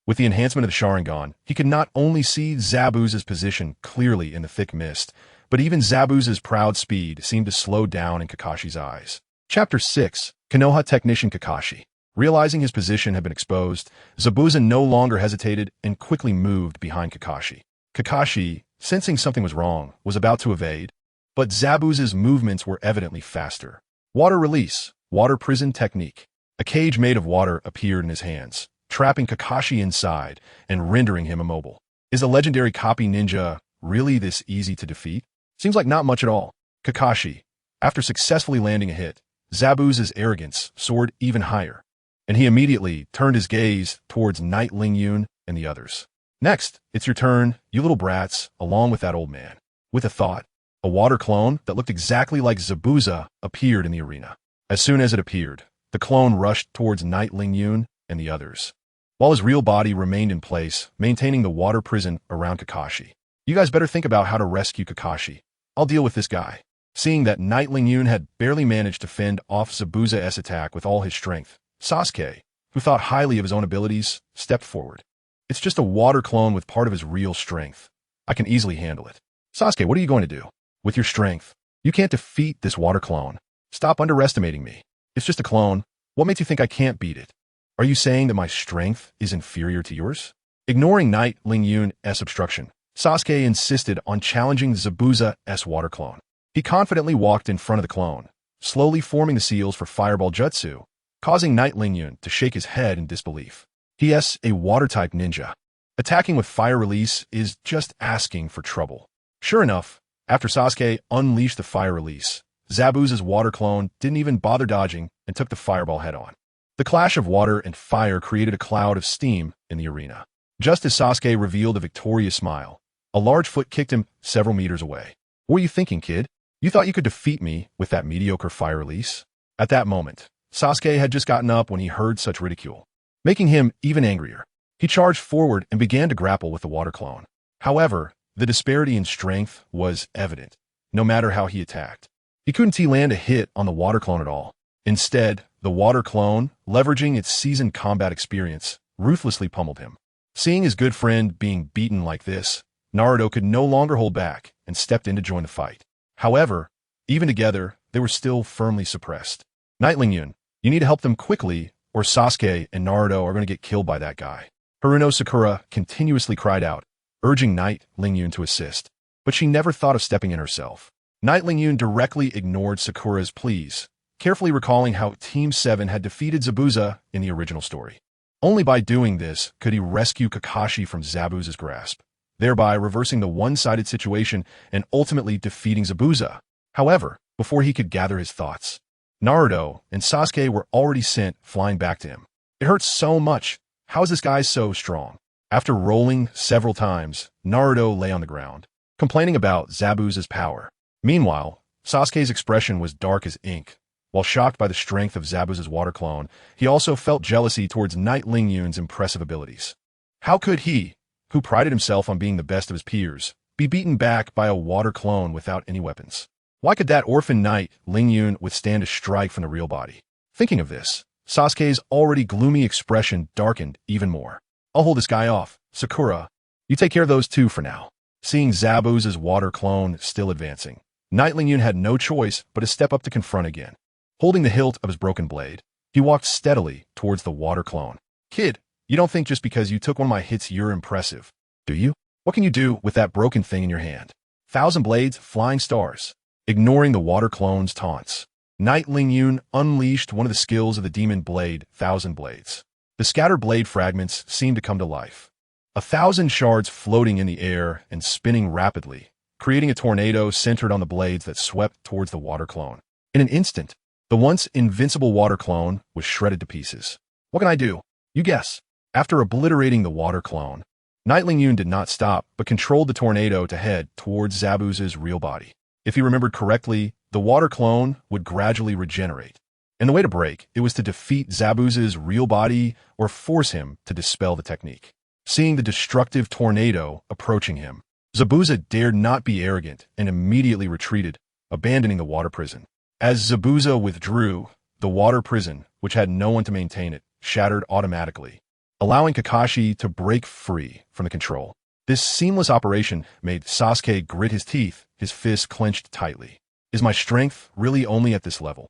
With the enhancement of the Sharingan, he could not only see Zabuza's position clearly in the thick mist, but even Zabuza's proud speed seemed to slow down in Kakashi's eyes. Chapter 6, Konoha Technician Kakashi. Realizing his position had been exposed, Zabuza no longer hesitated and quickly moved behind Kakashi. Kakashi, sensing something was wrong, was about to evade, but Zabuza's movements were evidently faster. Water release, water prison technique. A cage made of water appeared in his hands, trapping Kakashi inside and rendering him immobile. Is a legendary copy ninja really this easy to defeat? Seems like not much at all. Kakashi, after successfully landing a hit, Zabuza's arrogance soared even higher, and he immediately turned his gaze towards Knight Lingyun and the others. Next, it's your turn, you little brats, along with that old man. With a thought, a water clone that looked exactly like Zabuza appeared in the arena. As soon as it appeared, the clone rushed towards Knight Lingyun and the others, while his real body remained in place, maintaining the water prison around Kakashi. You guys better think about how to rescue Kakashi. I'll deal with this guy. Seeing that Knight Lingyun had barely managed to fend off Zabuza's attack with all his strength, Sasuke, who thought highly of his own abilities, stepped forward. It's just a water clone with part of his real strength. I can easily handle it. Sasuke, what are you going to do? With your strength, you can't defeat this water clone. Stop underestimating me. It's just a clone. What makes you think I can't beat it? Are you saying that my strength is inferior to yours? Ignoring Knight Lingyun's obstruction, Sasuke insisted on challenging Zabuza's water clone. He confidently walked in front of the clone, slowly forming the seals for Fireball Jutsu, causing Knight Lingyun to shake his head in disbelief. He is a water-type ninja. Attacking with fire release is just asking for trouble. Sure enough, after Sasuke unleashed the fire release, Zabuza's water clone didn't even bother dodging and took the fireball head-on. The clash of water and fire created a cloud of steam in the arena. Just as Sasuke revealed a victorious smile, a large foot kicked him several meters away. What were you thinking, kid? You thought you could defeat me with that mediocre fire release? At that moment, Sasuke had just gotten up when he heard such ridicule, making him even angrier. He charged forward and began to grapple with the water clone. However, the disparity in strength was evident, no matter how he attacked. He couldn't land a hit on the water clone at all. Instead, the water clone, leveraging its seasoned combat experience, ruthlessly pummeled him. Seeing his good friend being beaten like this, Naruto could no longer hold back and stepped in to join the fight. However, even together, they were still firmly suppressed. Knight Lingyun, you need to help them quickly, or Sasuke and Naruto are going to get killed by that guy. Haruno Sakura continuously cried out, urging Knight Lingyun to assist. But she never thought of stepping in herself. Knight Lingyun directly ignored Sakura's pleas, carefully recalling how Team 7 had defeated Zabuza in the original story. Only by doing this could he rescue Kakashi from Zabuza's grasp, thereby reversing the one-sided situation and ultimately defeating Zabuza. However, before he could gather his thoughts, Naruto and Sasuke were already sent flying back to him. It hurts so much. How is this guy so strong? After rolling several times, Naruto lay on the ground, complaining about Zabuza's power. Meanwhile, Sasuke's expression was dark as ink. While shocked by the strength of Zabuza's water clone, he also felt jealousy towards Knight Lingyun's impressive abilities. How could he, who prided himself on being the best of his peers, be beaten back by a water clone without any weapons? Why could that orphan Knight Lingyun withstand a strike from the real body? Thinking of this, Sasuke's already gloomy expression darkened even more. I'll hold this guy off. Sakura, you take care of those two for now. Seeing Zabuza's water clone still advancing, Knight Lingyun had no choice but to step up to confront again. Holding the hilt of his broken blade, he walked steadily towards the water clone. Kid, you don't think just because you took one of my hits you're impressive, do you? What can you do with that broken thing in your hand? Thousand blades, flying stars. Ignoring the water clone's taunts, Knight Lingyun unleashed one of the skills of the demon blade, Thousand Blades. The scattered blade fragments seemed to come to life. 1,000 shards floating in the air and spinning rapidly, creating a tornado centered on the blades that swept towards the water clone. In an instant, the once invincible water clone was shredded to pieces. What can I do? You guess. After obliterating the water clone, Knight Lingyun did not stop, but controlled the tornado to head towards Zabuza's real body. If he remembered correctly, the water clone would gradually regenerate. And the way to break it was to defeat Zabuza's real body or force him to dispel the technique. Seeing the destructive tornado approaching him, Zabuza dared not be arrogant and immediately retreated, abandoning the water prison. As Zabuza withdrew, the water prison, which had no one to maintain it, shattered automatically, allowing Kakashi to break free from the control. This seamless operation made Sasuke grit his teeth, his fists clenched tightly. Is my strength really only at this level?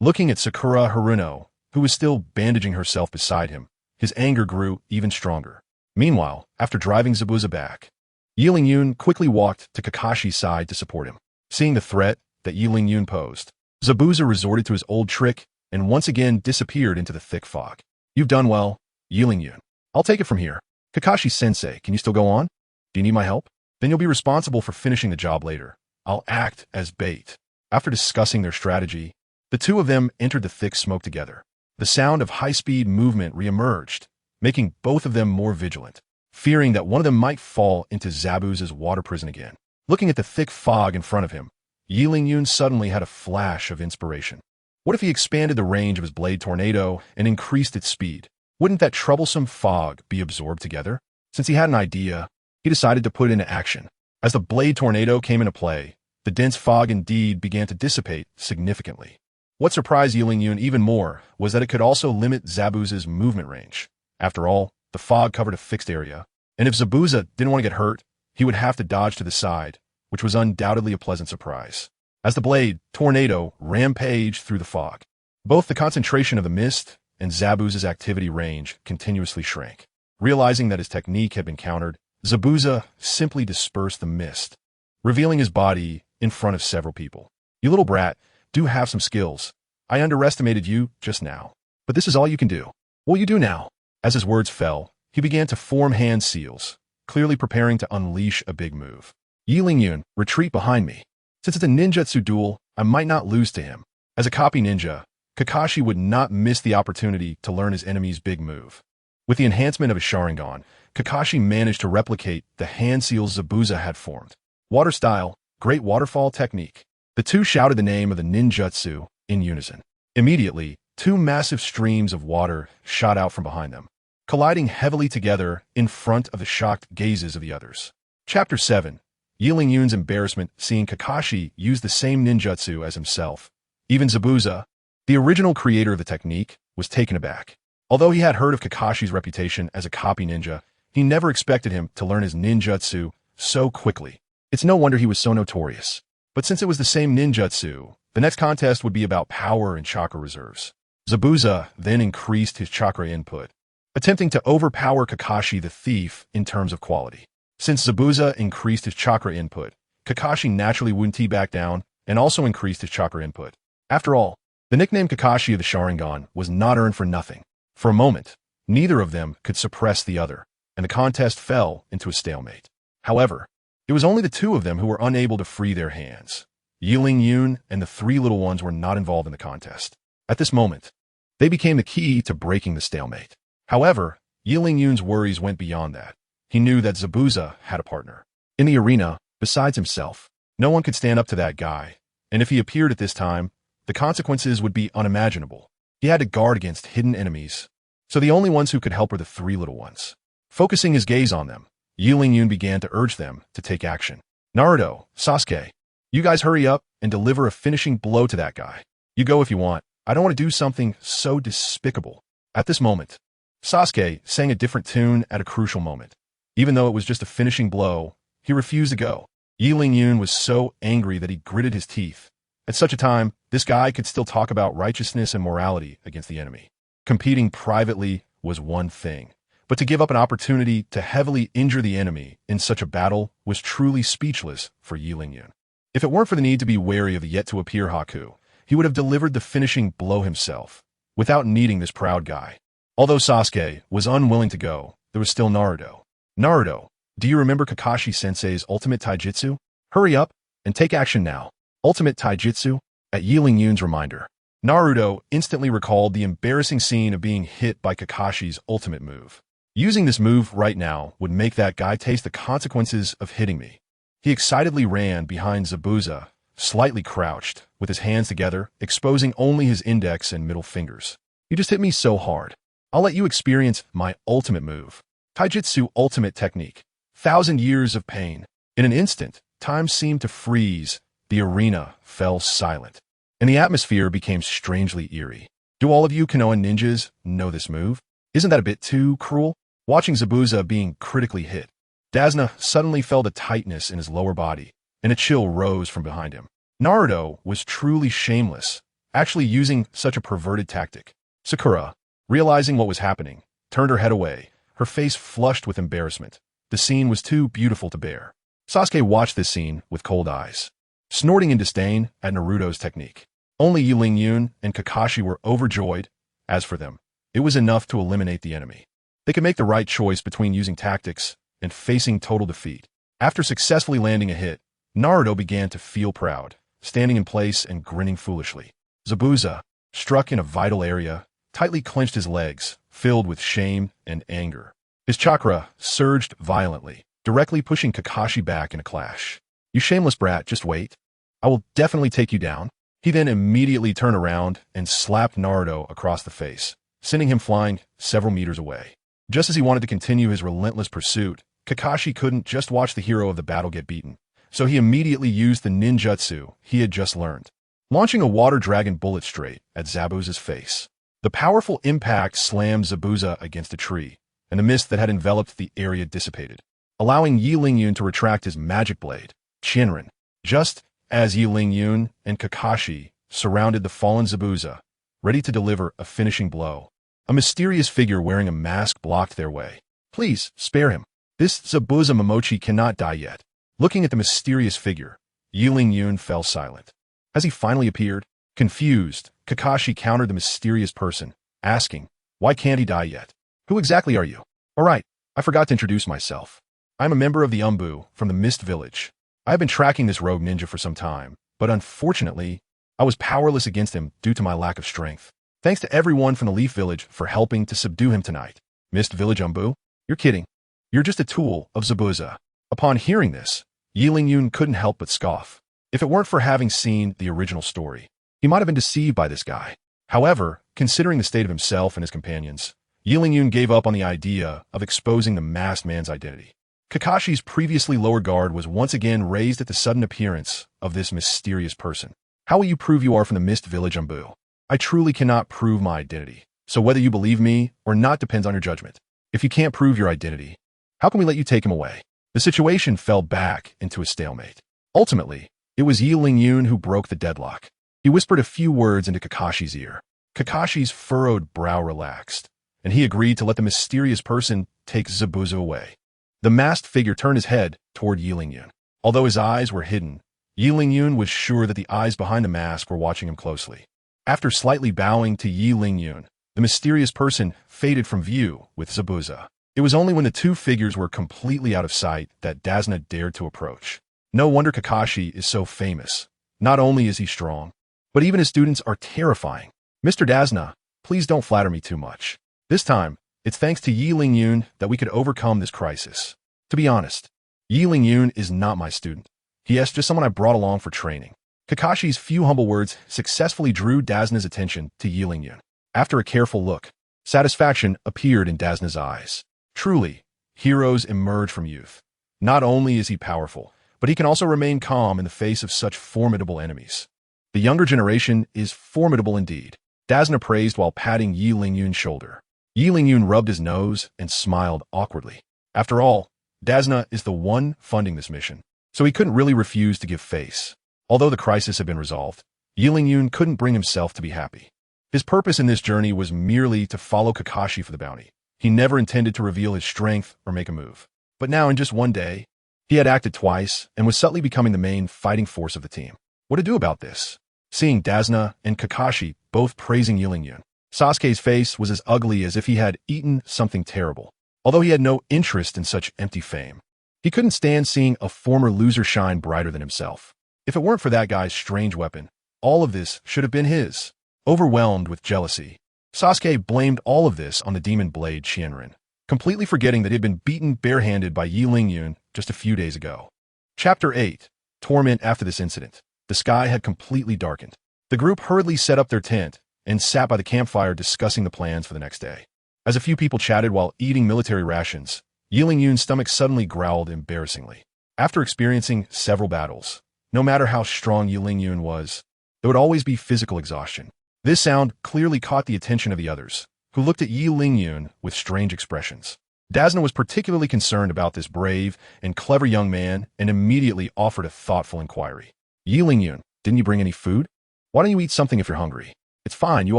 Looking at Sakura Haruno, who was still bandaging herself beside him, his anger grew even stronger. Meanwhile, after driving Zabuza back, Yi Lingyun quickly walked to Kakashi's side to support him. Seeing the threat that Yi Lingyun posed, Zabuza resorted to his old trick and once again disappeared into the thick fog. You've done well, Yi Lingyun. I'll take it from here. Kakashi-sensei, can you still go on? Do you need my help? Then you'll be responsible for finishing the job later. I'll act as bait. After discussing their strategy, the two of them entered the thick smoke together. The sound of high-speed movement reemerged, making both of them more vigilant, fearing that one of them might fall into Zabuza's water prison again. Looking at the thick fog in front of him, Yi Lingyun suddenly had a flash of inspiration. What if he expanded the range of his blade tornado and increased its speed? Wouldn't that troublesome fog be absorbed together? Since he had an idea, he decided to put it into action. As the blade tornado came into play, the dense fog indeed began to dissipate significantly. What surprised Yi Lingyun even more was that it could also limit Zabuza's movement range. After all, the fog covered a fixed area, and if Zabuza didn't want to get hurt, he would have to dodge to the side, which was undoubtedly a pleasant surprise. As the blade tornado rampaged through the fog, both the concentration of the mist and Zabuza's activity range continuously shrank. Realizing that his technique had been countered, Zabuza simply dispersed the mist, revealing his body in front of several people. You little brat, do have some skills. I underestimated you just now. But this is all you can do. What will you do now? As his words fell, he began to form hand seals, clearly preparing to unleash a big move. Yi Lingyun, retreat behind me. Since it's a ninjutsu duel, I might not lose to him. As a copy ninja, Kakashi would not miss the opportunity to learn his enemy's big move. With the enhancement of his Sharingan, Kakashi managed to replicate the hand seals Zabuza had formed. Water style, great waterfall technique. The two shouted the name of the ninjutsu in unison. Immediately, two massive streams of water shot out from behind them, colliding heavily together in front of the shocked gazes of the others. Chapter 7. Yi Lingyun's embarrassment seeing Kakashi use the same ninjutsu as himself. Even Zabuza, the original creator of the technique, was taken aback. Although he had heard of Kakashi's reputation as a copy ninja, he never expected him to learn his ninjutsu so quickly. It's no wonder he was so notorious. But since it was the same ninjutsu, the next contest would be about power and chakra reserves. Zabuza then increased his chakra input, attempting to overpower Kakashi the thief in terms of quality. Since Zabuza increased his chakra input, Kakashi naturally wouldn't back down and also increased his chakra input. After all, the nickname Kakashi of the Sharingan was not earned for nothing. For a moment, neither of them could suppress the other, and the contest fell into a stalemate. However, it was only the two of them who were unable to free their hands. Yiling Yun and the three little ones were not involved in the contest. At this moment, they became the key to breaking the stalemate. However, Yiling Yun's worries went beyond that. He knew that Zabuza had a partner. In the arena, besides himself, no one could stand up to that guy, and if he appeared at this time, the consequences would be unimaginable. He had to guard against hidden enemies, so the only ones who could help were the three little ones. Focusing his gaze on them, Yiling Yun began to urge them to take action. Naruto, Sasuke, you guys hurry up and deliver a finishing blow to that guy. You go if you want. I don't want to do something so despicable. At this moment, Sasuke sang a different tune at a crucial moment. Even though it was just a finishing blow, he refused to go. Yiling Yun was so angry that he gritted his teeth. At such a time, this guy could still talk about righteousness and morality against the enemy. Competing privately was one thing, but to give up an opportunity to heavily injure the enemy in such a battle was truly speechless for Yiling Yun. If it weren't for the need to be wary of the yet-to-appear Haku, he would have delivered the finishing blow himself, without needing this proud guy. Although Sasuke was unwilling to go, there was still Naruto. Naruto, do you remember Kakashi-sensei's ultimate taijutsu? Hurry up and take action now. Ultimate taijutsu? At Yiling Yun's reminder, Naruto instantly recalled the embarrassing scene of being hit by Kakashi's ultimate move. Using this move right now would make that guy taste the consequences of hitting me. He excitedly ran behind Zabuza, slightly crouched, with his hands together, exposing only his index and middle fingers. You just hit me so hard. I'll let you experience my ultimate move. Taijutsu ultimate technique. 1,000 years of pain. In an instant, time seemed to freeze. The arena fell silent, and the atmosphere became strangely eerie. Do all of you Konoha ninjas know this move? Isn't that a bit too cruel? Watching Zabuza being critically hit, Dazna suddenly felt a tightness in his lower body, and a chill rose from behind him. Naruto was truly shameless, actually using such a perverted tactic. Sakura, realizing what was happening, turned her head away, her face flushed with embarrassment. The scene was too beautiful to bear. Sasuke watched this scene with cold eyes, snorting in disdain at Naruto's technique. Only Yiling Yun and Kakashi were overjoyed. As for them, it was enough to eliminate the enemy. They could make the right choice between using tactics and facing total defeat. After successfully landing a hit, Naruto began to feel proud, standing in place and grinning foolishly. Zabuza, struck in a vital area, tightly clenched his legs, filled with shame and anger. His chakra surged violently, directly pushing Kakashi back in a clash. You shameless brat, just wait. I will definitely take you down. He then immediately turned around and slapped Naruto across the face, sending him flying several meters away. Just as he wanted to continue his relentless pursuit, Kakashi couldn't just watch the hero of the battle get beaten, so he immediately used the ninjutsu he had just learned, launching a water dragon bullet straight at Zabuza's face. The powerful impact slammed Zabuza against a tree, and the mist that had enveloped the area dissipated, allowing Yiling Yun to retract his magic blade, Qianren. Just as Yiling Yun and Kakashi surrounded the fallen Zabuza, ready to deliver a finishing blow, a mysterious figure wearing a mask blocked their way. Please, spare him. This Zabuza Momochi cannot die yet. Looking at the mysterious figure, Yiling Yun fell silent. As he finally appeared, confused, Kakashi countered the mysterious person, asking, why can't he die yet? Who exactly are you? All right, I forgot to introduce myself. I'm a member of the Umbu from the Mist Village. I have been tracking this rogue ninja for some time, but unfortunately, I was powerless against him due to my lack of strength. Thanks to everyone from the Leaf Village for helping to subdue him tonight. Mist Village Umbu? You're kidding. You're just a tool of Zabuza. Upon hearing this, Yiling Yun couldn't help but scoff. If it weren't for having seen the original story, he might have been deceived by this guy. However, considering the state of himself and his companions, Yiling Yun gave up on the idea of exposing the masked man's identity. Kakashi's previously lower guard was once again raised at the sudden appearance of this mysterious person. How will you prove you are from the Mist Village Umbu? I truly cannot prove my identity, so whether you believe me or not depends on your judgment. If you can't prove your identity, how can we let you take him away? The situation fell back into a stalemate. Ultimately, it was Yiling Yun who broke the deadlock. He whispered a few words into Kakashi's ear. Kakashi's furrowed brow relaxed, and he agreed to let the mysterious person take Zabuza away. The masked figure turned his head toward Yi Lingyun. Although his eyes were hidden, Yi Lingyun was sure that the eyes behind the mask were watching him closely. After slightly bowing to Yi Lingyun, the mysterious person faded from view with Zabuza. It was only when the two figures were completely out of sight that Dasna dared to approach. No wonder Kakashi is so famous. Not only is he strong, but even his students are terrifying. Mr. Dasna, please don't flatter me too much. This time, it's thanks to Yi Lingyun that we could overcome this crisis. To be honest, Yi Lingyun is not my student. He is just someone I brought along for training. Kakashi's few humble words successfully drew Dasna's attention to Yi Lingyun. After a careful look, satisfaction appeared in Dasna's eyes. Truly, heroes emerge from youth. Not only is he powerful, but he can also remain calm in the face of such formidable enemies. The younger generation is formidable indeed. Dasna praised while patting Yi Lingyun's shoulder. Yi Lingyun rubbed his nose and smiled awkwardly. After all, Dasna is the one funding this mission, so he couldn't really refuse to give face. Although the crisis had been resolved, Yi Lingyun couldn't bring himself to be happy. His purpose in this journey was merely to follow Kakashi for the bounty. He never intended to reveal his strength or make a move. But now, in just one day, he had acted twice and was subtly becoming the main fighting force of the team. What to do about this? Seeing Dasna and Kakashi both praising Yi Lingyun, Sasuke's face was as ugly as if he had eaten something terrible. Although he had no interest in such empty fame, he couldn't stand seeing a former loser shine brighter than himself. If it weren't for that guy's strange weapon, all of this should have been his. Overwhelmed with jealousy, Sasuke blamed all of this on the demon blade Qianren, completely forgetting that he had been beaten barehanded by Yi Lingyun just a few days ago. Chapter 8. Torment. After this incident, the sky had completely darkened. The group hurriedly set up their tent and sat by the campfire discussing the plans for the next day. As a few people chatted while eating military rations, Yi Lingyun's stomach suddenly growled embarrassingly. After experiencing several battles, no matter how strong Yi Lingyun was, there would always be physical exhaustion. This sound clearly caught the attention of the others, who looked at Yi Lingyun with strange expressions. Dasna was particularly concerned about this brave and clever young man and immediately offered a thoughtful inquiry. Yi Lingyun, didn't you bring any food? Why don't you eat something if you're hungry? It's fine, you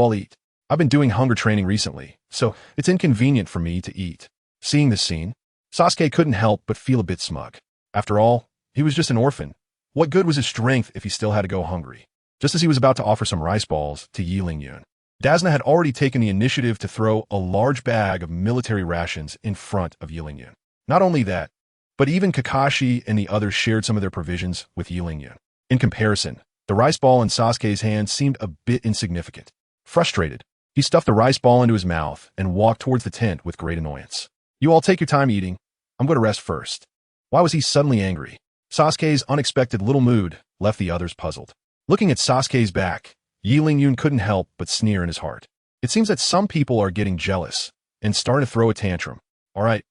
all eat. I've been doing hunger training recently, so it's inconvenient for me to eat. Seeing this scene, Sasuke couldn't help but feel a bit smug. After all, he was just an orphan. What good was his strength if he still had to go hungry? Just as he was about to offer some rice balls to Yi Lingyun, Dasna had already taken the initiative to throw a large bag of military rations in front of Yi Lingyun. Not only that, but even Kakashi and the others shared some of their provisions with Yi Lingyun. In comparison, the rice ball in Sasuke's hand seemed a bit insignificant. Frustrated, he stuffed the rice ball into his mouth and walked towards the tent with great annoyance. You all take your time eating. I'm going to rest first. Why was he suddenly angry? Sasuke's unexpected little mood left the others puzzled. Looking at Sasuke's back, Yi Lingyun couldn't help but sneer in his heart. It seems that some people are getting jealous and starting to throw a tantrum. All right.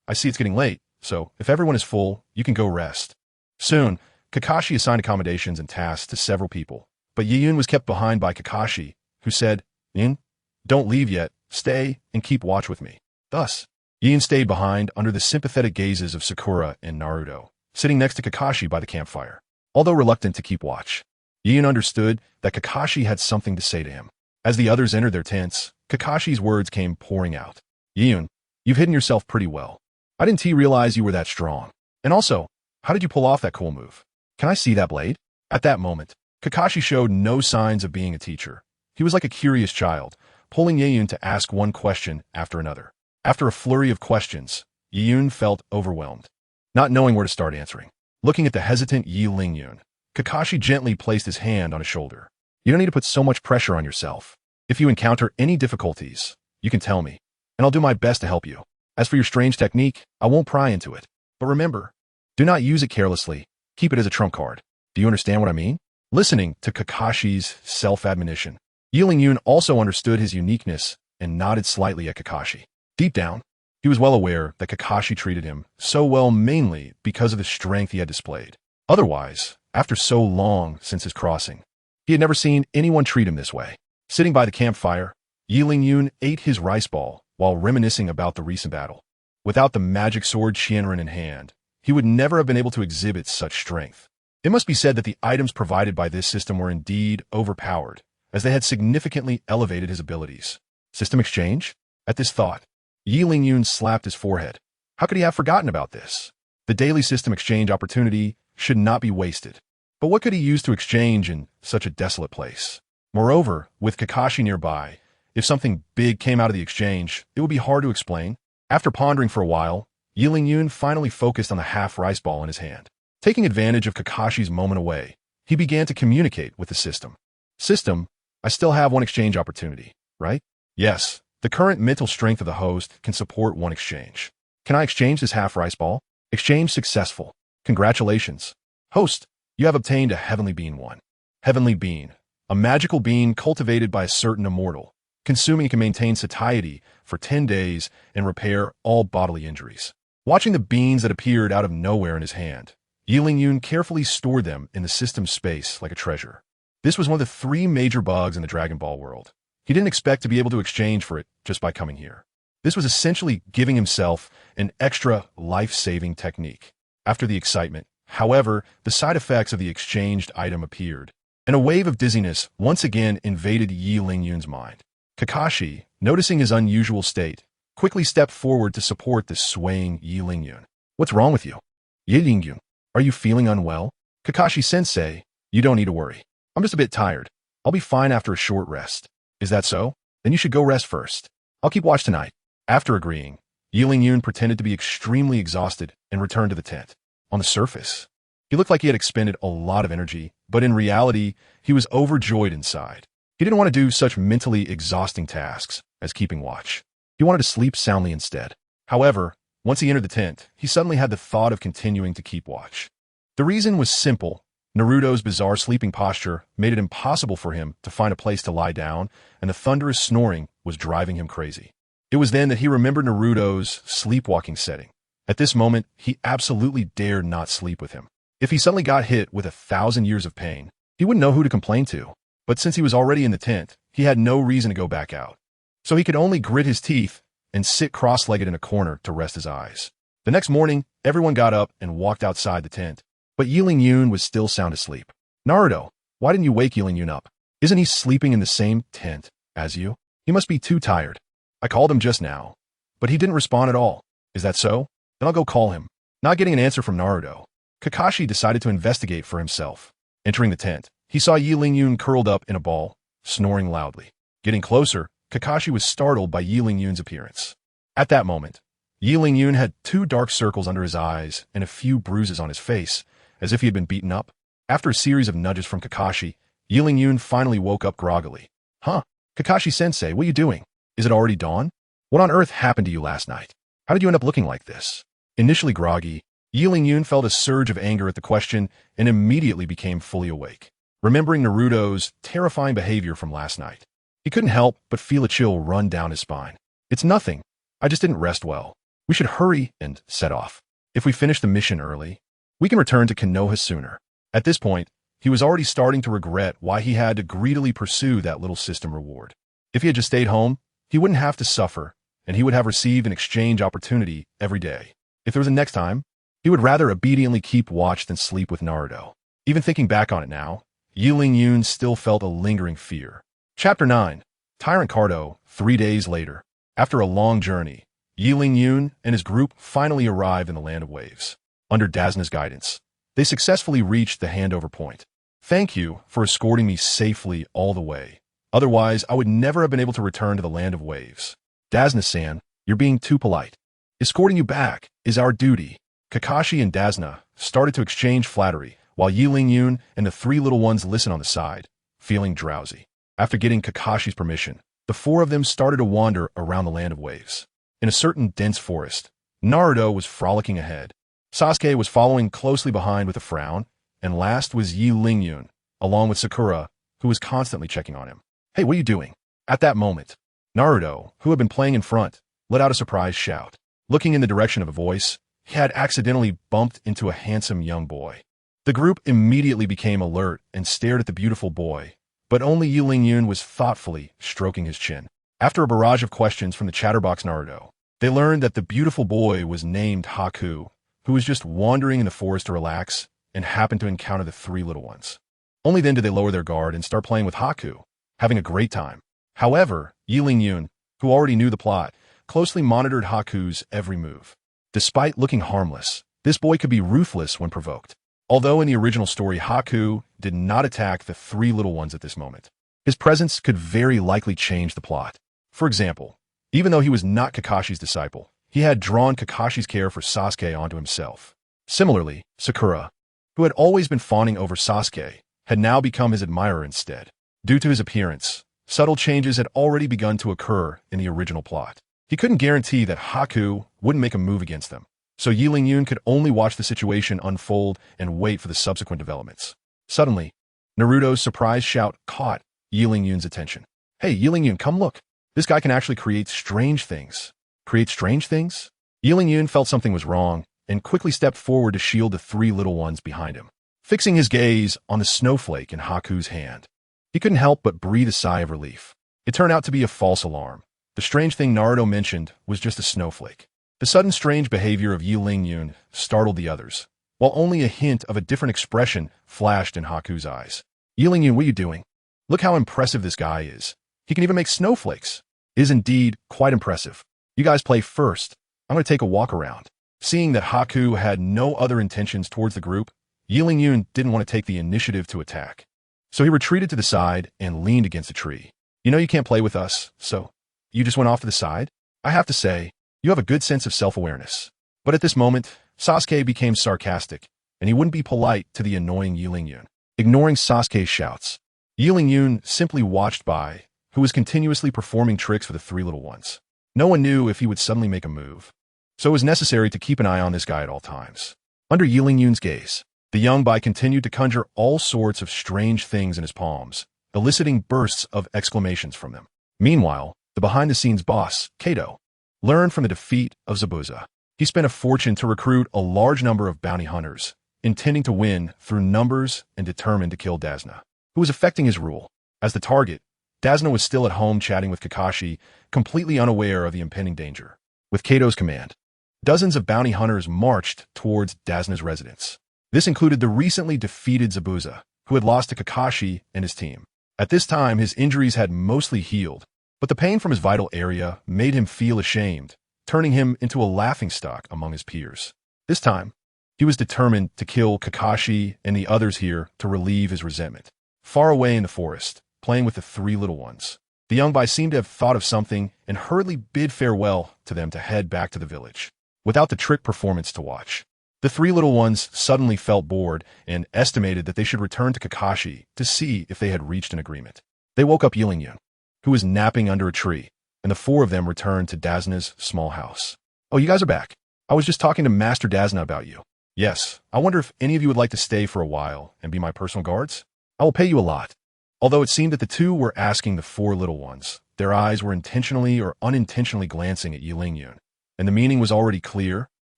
I see it's getting late, so if everyone is full, you can go rest. Soon, Kakashi assigned accommodations and tasks to several people, but Yi was kept behind by Kakashi, who said, Yin, don't leave yet, stay and keep watch with me. Thus, Yin stayed behind under the sympathetic gazes of Sakura and Naruto, sitting next to Kakashi by the campfire. Although reluctant to keep watch, Yin understood that Kakashi had something to say to him. As the others entered their tents, Kakashi's words came pouring out. Yin, you've hidden yourself pretty well. I didn't realize you were that strong. And also, how did you pull off that cool move? Can I see that blade? At that moment, Kakashi showed no signs of being a teacher. He was like a curious child, pulling Yin to ask one question after another. After a flurry of questions, Yin felt overwhelmed, not knowing where to start answering. Looking at the hesitant Yi Lingyun, Kakashi gently placed his hand on his shoulder. You don't need to put so much pressure on yourself. If you encounter any difficulties, you can tell me, and I'll do my best to help you. As for your strange technique, I won't pry into it. But remember, do not use it carelessly. Keep it as a trump card. Do you understand what I mean? Listening to Kakashi's self-admonition, Yi Lingyun also understood his uniqueness and nodded slightly at Kakashi. Deep down, he was well aware that Kakashi treated him so well mainly because of the strength he had displayed. Otherwise, after so long since his crossing, he had never seen anyone treat him this way. Sitting by the campfire, Yi Lingyun ate his rice ball while reminiscing about the recent battle. Without the magic sword Qianren in hand, he would never have been able to exhibit such strength. It must be said that the items provided by this system were indeed overpowered, as they had significantly elevated his abilities. System exchange? At this thought, Yi Lingyun slapped his forehead. How could he have forgotten about this? The daily system exchange opportunity should not be wasted. But what could he use to exchange in such a desolate place? Moreover, with Kakashi nearby, if something big came out of the exchange, it would be hard to explain. After pondering for a while, Yi Lingyun finally focused on the half-rice ball in his hand. Taking advantage of Kakashi's moment away, he began to communicate with the system. System, I still have one exchange opportunity, right? Yes, the current mental strength of the host can support one exchange. Can I exchange this half-rice ball? Exchange successful. Congratulations. Host, you have obtained a heavenly bean 1. Heavenly bean, a magical bean cultivated by a certain immortal. Consuming it can maintain satiety for 10 days and repair all bodily injuries. Watching the beans that appeared out of nowhere in his hand, Yi Lingyun carefully stored them in the system space like a treasure. This was one of the 3 major bugs in the Dragon Ball world. He didn't expect to be able to exchange for it just by coming here. This was essentially giving himself an extra life-saving technique. After the excitement, however, the side effects of the exchanged item appeared, and a wave of dizziness once again invaded Yi Lingyun's mind. Kakashi, noticing his unusual state, quickly stepped forward to support the swaying Yi Lingyun. What's wrong with you? Yi Lingyun, are you feeling unwell? Kakashi-sensei, you don't need to worry. I'm just a bit tired. I'll be fine after a short rest. Is that so? Then you should go rest first. I'll keep watch tonight. After agreeing, Yi Lingyun pretended to be extremely exhausted and returned to the tent. On the surface, he looked like he had expended a lot of energy, but in reality, he was overjoyed inside. He didn't want to do such mentally exhausting tasks as keeping watch. He wanted to sleep soundly instead. However, once he entered the tent, he suddenly had the thought of continuing to keep watch. The reason was simple. Naruto's bizarre sleeping posture made it impossible for him to find a place to lie down, and the thunderous snoring was driving him crazy. It was then that he remembered Naruto's sleepwalking setting. At this moment, he absolutely dared not sleep with him. If he suddenly got hit with 1,000 years of pain, he wouldn't know who to complain to. But since he was already in the tent, he had no reason to go back out. So he could only grit his teeth and sit cross-legged in a corner to rest his eyes. The next morning, everyone got up and walked outside the tent. But Yi Lingyun was still sound asleep. Naruto, why didn't you wake Yi Lingyun up? Isn't he sleeping in the same tent as you? He must be too tired. I called him just now, but he didn't respond at all. Is that so? Then I'll go call him. Not getting an answer from Naruto, Kakashi decided to investigate for himself. Entering the tent, he saw Yi Lingyun curled up in a ball, snoring loudly. Getting closer, Kakashi was startled by Yi Lingyun's appearance. At that moment, Yi Lingyun had 2 dark circles under his eyes and a few bruises on his face, as if he had been beaten up. After a series of nudges from Kakashi, Yi Lingyun finally woke up groggily. Huh? Kakashi-sensei, what are you doing? Is it already dawn? What on earth happened to you last night? How did you end up looking like this? Initially groggy, Yi Lingyun felt a surge of anger at the question and immediately became fully awake. Remembering Naruto's terrifying behavior from last night, he couldn't help but feel a chill run down his spine. It's nothing. I just didn't rest well. We should hurry and set off. If we finish the mission early, we can return to Konoha sooner. At this point, he was already starting to regret why he had to greedily pursue that little system reward. If he had just stayed home, he wouldn't have to suffer, and he would have received an exchange opportunity every day. If there was a next time, he would rather obediently keep watch than sleep with Naruto. Even thinking back on it now, Yi Lingyun still felt a lingering fear. Chapter 9. Tyrant Cardo, 3 days later. After a long journey, Yi Lingyun and his group finally arrived in the Land of Waves. Under Dazna's guidance, they successfully reached the handover point. Thank you for escorting me safely all the way. Otherwise, I would never have been able to return to the Land of Waves. Dazna-san, you're being too polite. Escorting you back is our duty. Kakashi and Dazna started to exchange flattery, while Yi Lingyun and the 3 little ones listened on the side, feeling drowsy. After getting Kakashi's permission, the 4 of them started to wander around the Land of Waves. In a certain dense forest, Naruto was frolicking ahead. Sasuke was following closely behind with a frown, and last was Yi Lingyun, along with Sakura, who was constantly checking on him. Hey, what are you doing? At that moment, Naruto, who had been playing in front, let out a surprised shout. Looking in the direction of a voice, he had accidentally bumped into a handsome young boy. The group immediately became alert and stared at the beautiful boy, but only Yi Lingyun was thoughtfully stroking his chin. After a barrage of questions from the chatterbox Naruto, they learned that the beautiful boy was named Haku, who was just wandering in the forest to relax and happened to encounter the 3 little ones. Only then did they lower their guard and start playing with Haku, having a great time. However, Yi Lingyun, who already knew the plot, closely monitored Haku's every move. Despite looking harmless, this boy could be ruthless when provoked. Although in the original story Haku did not attack the three little ones at this moment, his presence could very likely change the plot. For example, even though he was not Kakashi's disciple, he had drawn Kakashi's care for Sasuke onto himself. Similarly, Sakura, who had always been fawning over Sasuke, had now become his admirer instead. Due to his appearance, subtle changes had already begun to occur in the original plot. He couldn't guarantee that Haku wouldn't make a move against them, so Yi Ling-yun could only watch the situation unfold and wait for the subsequent developments. Suddenly, Naruto's surprise shout caught Yi Ling-yun's attention. "Hey, Yi Ling-yun, come look. This guy can actually create strange things." Create strange things? Yi Ling-yun felt something was wrong and quickly stepped forward to shield the three little ones behind him, fixing his gaze on the snowflake in Haku's hand. He couldn't help but breathe a sigh of relief. It turned out to be a false alarm. The strange thing Naruto mentioned was just a snowflake. The sudden strange behavior of Yi Ling-yun startled the others, while only a hint of a different expression flashed in Haku's eyes. "Yi Ling-yun, what are you doing? Look how impressive this guy is. He can even make snowflakes. It is indeed quite impressive. You guys play first. I'm going to take a walk around." Seeing that Haku had no other intentions towards the group, Yi Ling-yun didn't want to take the initiative to attack. So he retreated to the side and leaned against a tree. "You know you can't play with us, so you just went off to the side? I have to say, you have a good sense of self-awareness." But at this moment, Sasuke became sarcastic, and he wouldn't be polite to the annoying Yi Ling-yun. Ignoring Sasuke's shouts, Yi Ling-yun simply watched by, who was continuously performing tricks for the three little ones. No one knew if he would suddenly make a move, so it was necessary to keep an eye on this guy at all times. Under Yi Ling-yun's gaze, the young boy continued to conjure all sorts of strange things in his palms, eliciting bursts of exclamations from them. Meanwhile, the behind-the-scenes boss, Kato, learned from the defeat of Zabuza. He spent a fortune to recruit a large number of bounty hunters, intending to win through numbers and determined to kill Dazna, who was affecting his rule. As the target, Dazna was still at home chatting with Kakashi, completely unaware of the impending danger. With Kato's command, dozens of bounty hunters marched towards Dazna's residence. This included the recently defeated Zabuza, who had lost to Kakashi and his team. At this time, his injuries had mostly healed, but the pain from his vital area made him feel ashamed, turning him into a laughingstock among his peers. This time, he was determined to kill Kakashi and the others here to relieve his resentment. Far away in the forest, playing with the three little ones, the young boy seemed to have thought of something and hurriedly bid farewell to them to head back to the village. Without the trick performance to watch, the three little ones suddenly felt bored and estimated that they should return to Kakashi to see if they had reached an agreement. They woke up Yi Ling-yun, who was napping under a tree, and the four of them returned to Dazna's small house. "Oh, you guys are back. I was just talking to Master Dazna about you. Yes, I wonder if any of you would like to stay for a while and be my personal guards? I will pay you a lot." Although it seemed that the two were asking the four little ones, their eyes were intentionally or unintentionally glancing at Yi Ling-yun, and the meaning was already clear.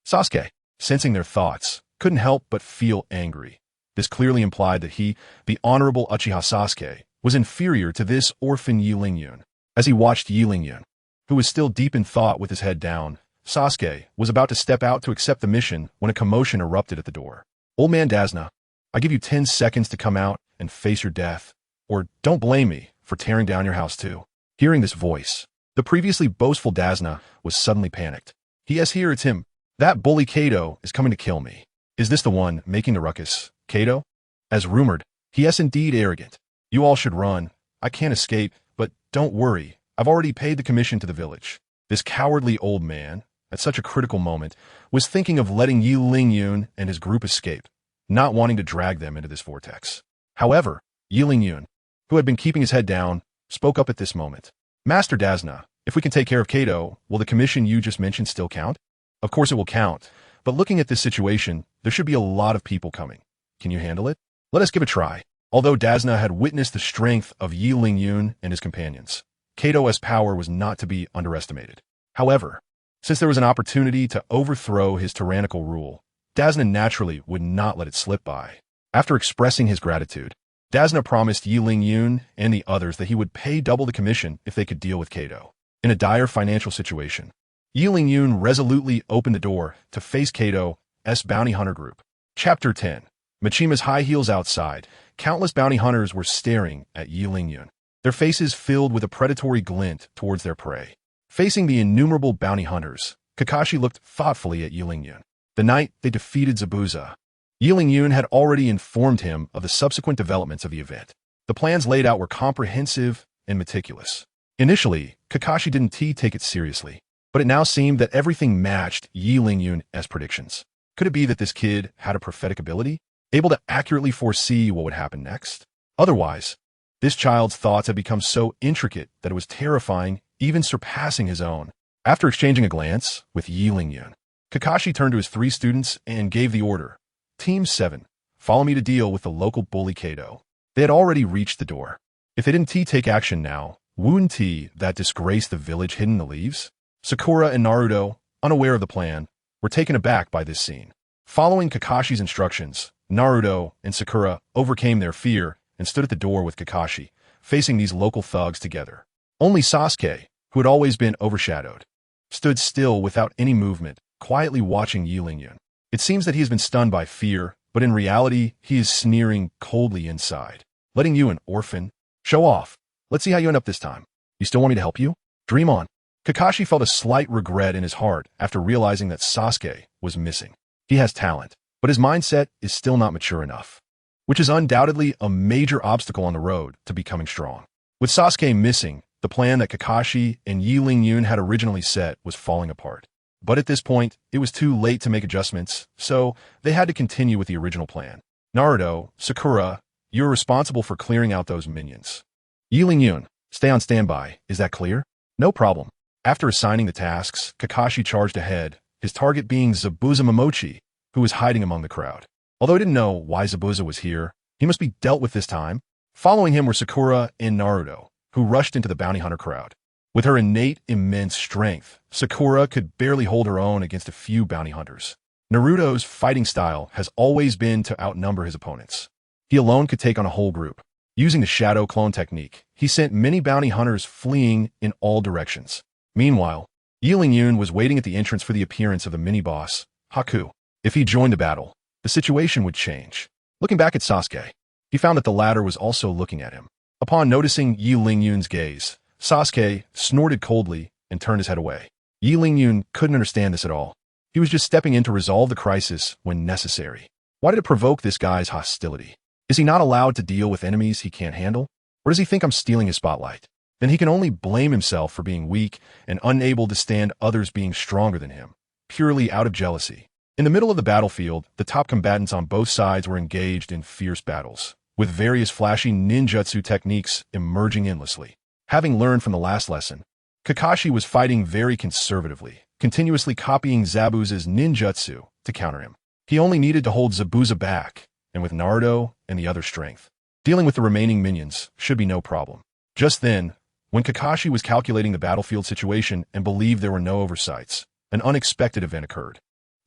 Sasuke, sensing their thoughts, couldn't help but feel angry. This clearly implied that he, the honorable Uchiha Sasuke, was inferior to this orphan Yi Ling-yun. As he watched Yi Ling-yun, who was still deep in thought with his head down, Sasuke was about to step out to accept the mission when a commotion erupted at the door. "Old man Dazna, I give you 10 seconds to come out and face your death, or don't blame me for tearing down your house too." Hearing this voice, the previously boastful Dazna was suddenly panicked. "Yes, here it's him. That bully Kato is coming to kill me. Is this the one making the ruckus, Kato? As rumored, he is indeed arrogant. You all should run. I can't escape, but don't worry. I've already paid the commission to the village." This cowardly old man, at such a critical moment, was thinking of letting Yi Ling-yun and his group escape, not wanting to drag them into this vortex. However, Yi Ling-yun, who had been keeping his head down, spoke up at this moment. "Master Dazna, if we can take care of Kato, will the commission you just mentioned still count?" "Of course it will count, but looking at this situation, there should be a lot of people coming. Can you handle it? Let us give a try." Although Dazna had witnessed the strength of Yi Ling-yun and his companions, Kato's power was not to be underestimated. However, since there was an opportunity to overthrow his tyrannical rule, Dazna naturally would not let it slip by. After expressing his gratitude, Dazna promised Yi Ling-yun and the others that he would pay double the commission if they could deal with Kato. In a dire financial situation, Yi Ling-yun resolutely opened the door to face Kato's bounty hunter group. Chapter 10. Makima's high heels outside. Countless bounty hunters were staring at Yi Ling-yun, their faces filled with a predatory glint towards their prey. Facing the innumerable bounty hunters, Kakashi looked thoughtfully at Yulin. The night they defeated Zabuza, Yulin had already informed him of the subsequent developments of the event. The plans laid out were comprehensive and meticulous. Initially, Kakashi didn't take it seriously, but it now seemed that everything matched Yulin-Yun's predictions. Could it be that this kid had a prophetic ability, able to accurately foresee what would happen next? Otherwise, this child's thoughts had become so intricate that it was terrifying, even surpassing his own. After exchanging a glance with Yulin, Kakashi turned to his 3 students and gave the order. Team 7, follow me to deal with the local bully Kato. They had already reached the door. If they didn't take action now, wouldn't that disgrace the village hidden in the leaves? Sakura and Naruto, unaware of the plan, were taken aback by this scene. Following Kakashi's instructions, Naruto and Sakura overcame their fear and stood at the door with Kakashi, facing these local thugs together. Only Sasuke, who had always been overshadowed, stood still without any movement, quietly watching Yulin. It seems that he has been stunned by fear, but in reality, he is sneering coldly inside. Letting you, an orphan, show off. Let's see how you end up this time. You still want me to help you? Dream on. Kakashi felt a slight regret in his heart after realizing that Sasuke was missing. He has talent, but his mindset is still not mature enough, which is undoubtedly a major obstacle on the road to becoming strong. With Sasuke missing, the plan that Kakashi and Yulin had originally set was falling apart. But at this point, it was too late to make adjustments, so they had to continue with the original plan. Naruto, Sakura, you're responsible for clearing out those minions. Yulin, stay on standby, is that clear? No problem. After assigning the tasks, Kakashi charged ahead, his target being Zabuza Momochi, who was hiding among the crowd. Although he didn't know why Zabuza was here, he must be dealt with this time. Following him were Sakura and Naruto, who rushed into the bounty hunter crowd. With her innate immense strength, Sakura could barely hold her own against a few bounty hunters. Naruto's fighting style has always been to outnumber his opponents. He alone could take on a whole group. Using the shadow clone technique, he sent many bounty hunters fleeing in all directions. Meanwhile, Yulin was waiting at the entrance for the appearance of the mini-boss, Haku. If he joined the battle, the situation would change. Looking back at Sasuke, he found that the latter was also looking at him. Upon noticing Yulin gaze, Sasuke snorted coldly and turned his head away. Yulin couldn't understand this at all. He was just stepping in to resolve the crisis when necessary. Why did it provoke this guy's hostility? Is he not allowed to deal with enemies he can't handle? Or does he think I'm stealing his spotlight? Then he can only blame himself for being weak and unable to stand others being stronger than him, purely out of jealousy. In the middle of the battlefield, the top combatants on both sides were engaged in fierce battles, with various flashy ninjutsu techniques emerging endlessly. Having learned from the last lesson, Kakashi was fighting very conservatively, continuously copying Zabuza's ninjutsu to counter him. He only needed to hold Zabuza back, and with Naruto and the other strength, dealing with the remaining minions should be no problem. Just then, when Kakashi was calculating the battlefield situation and believed there were no oversights, an unexpected event occurred.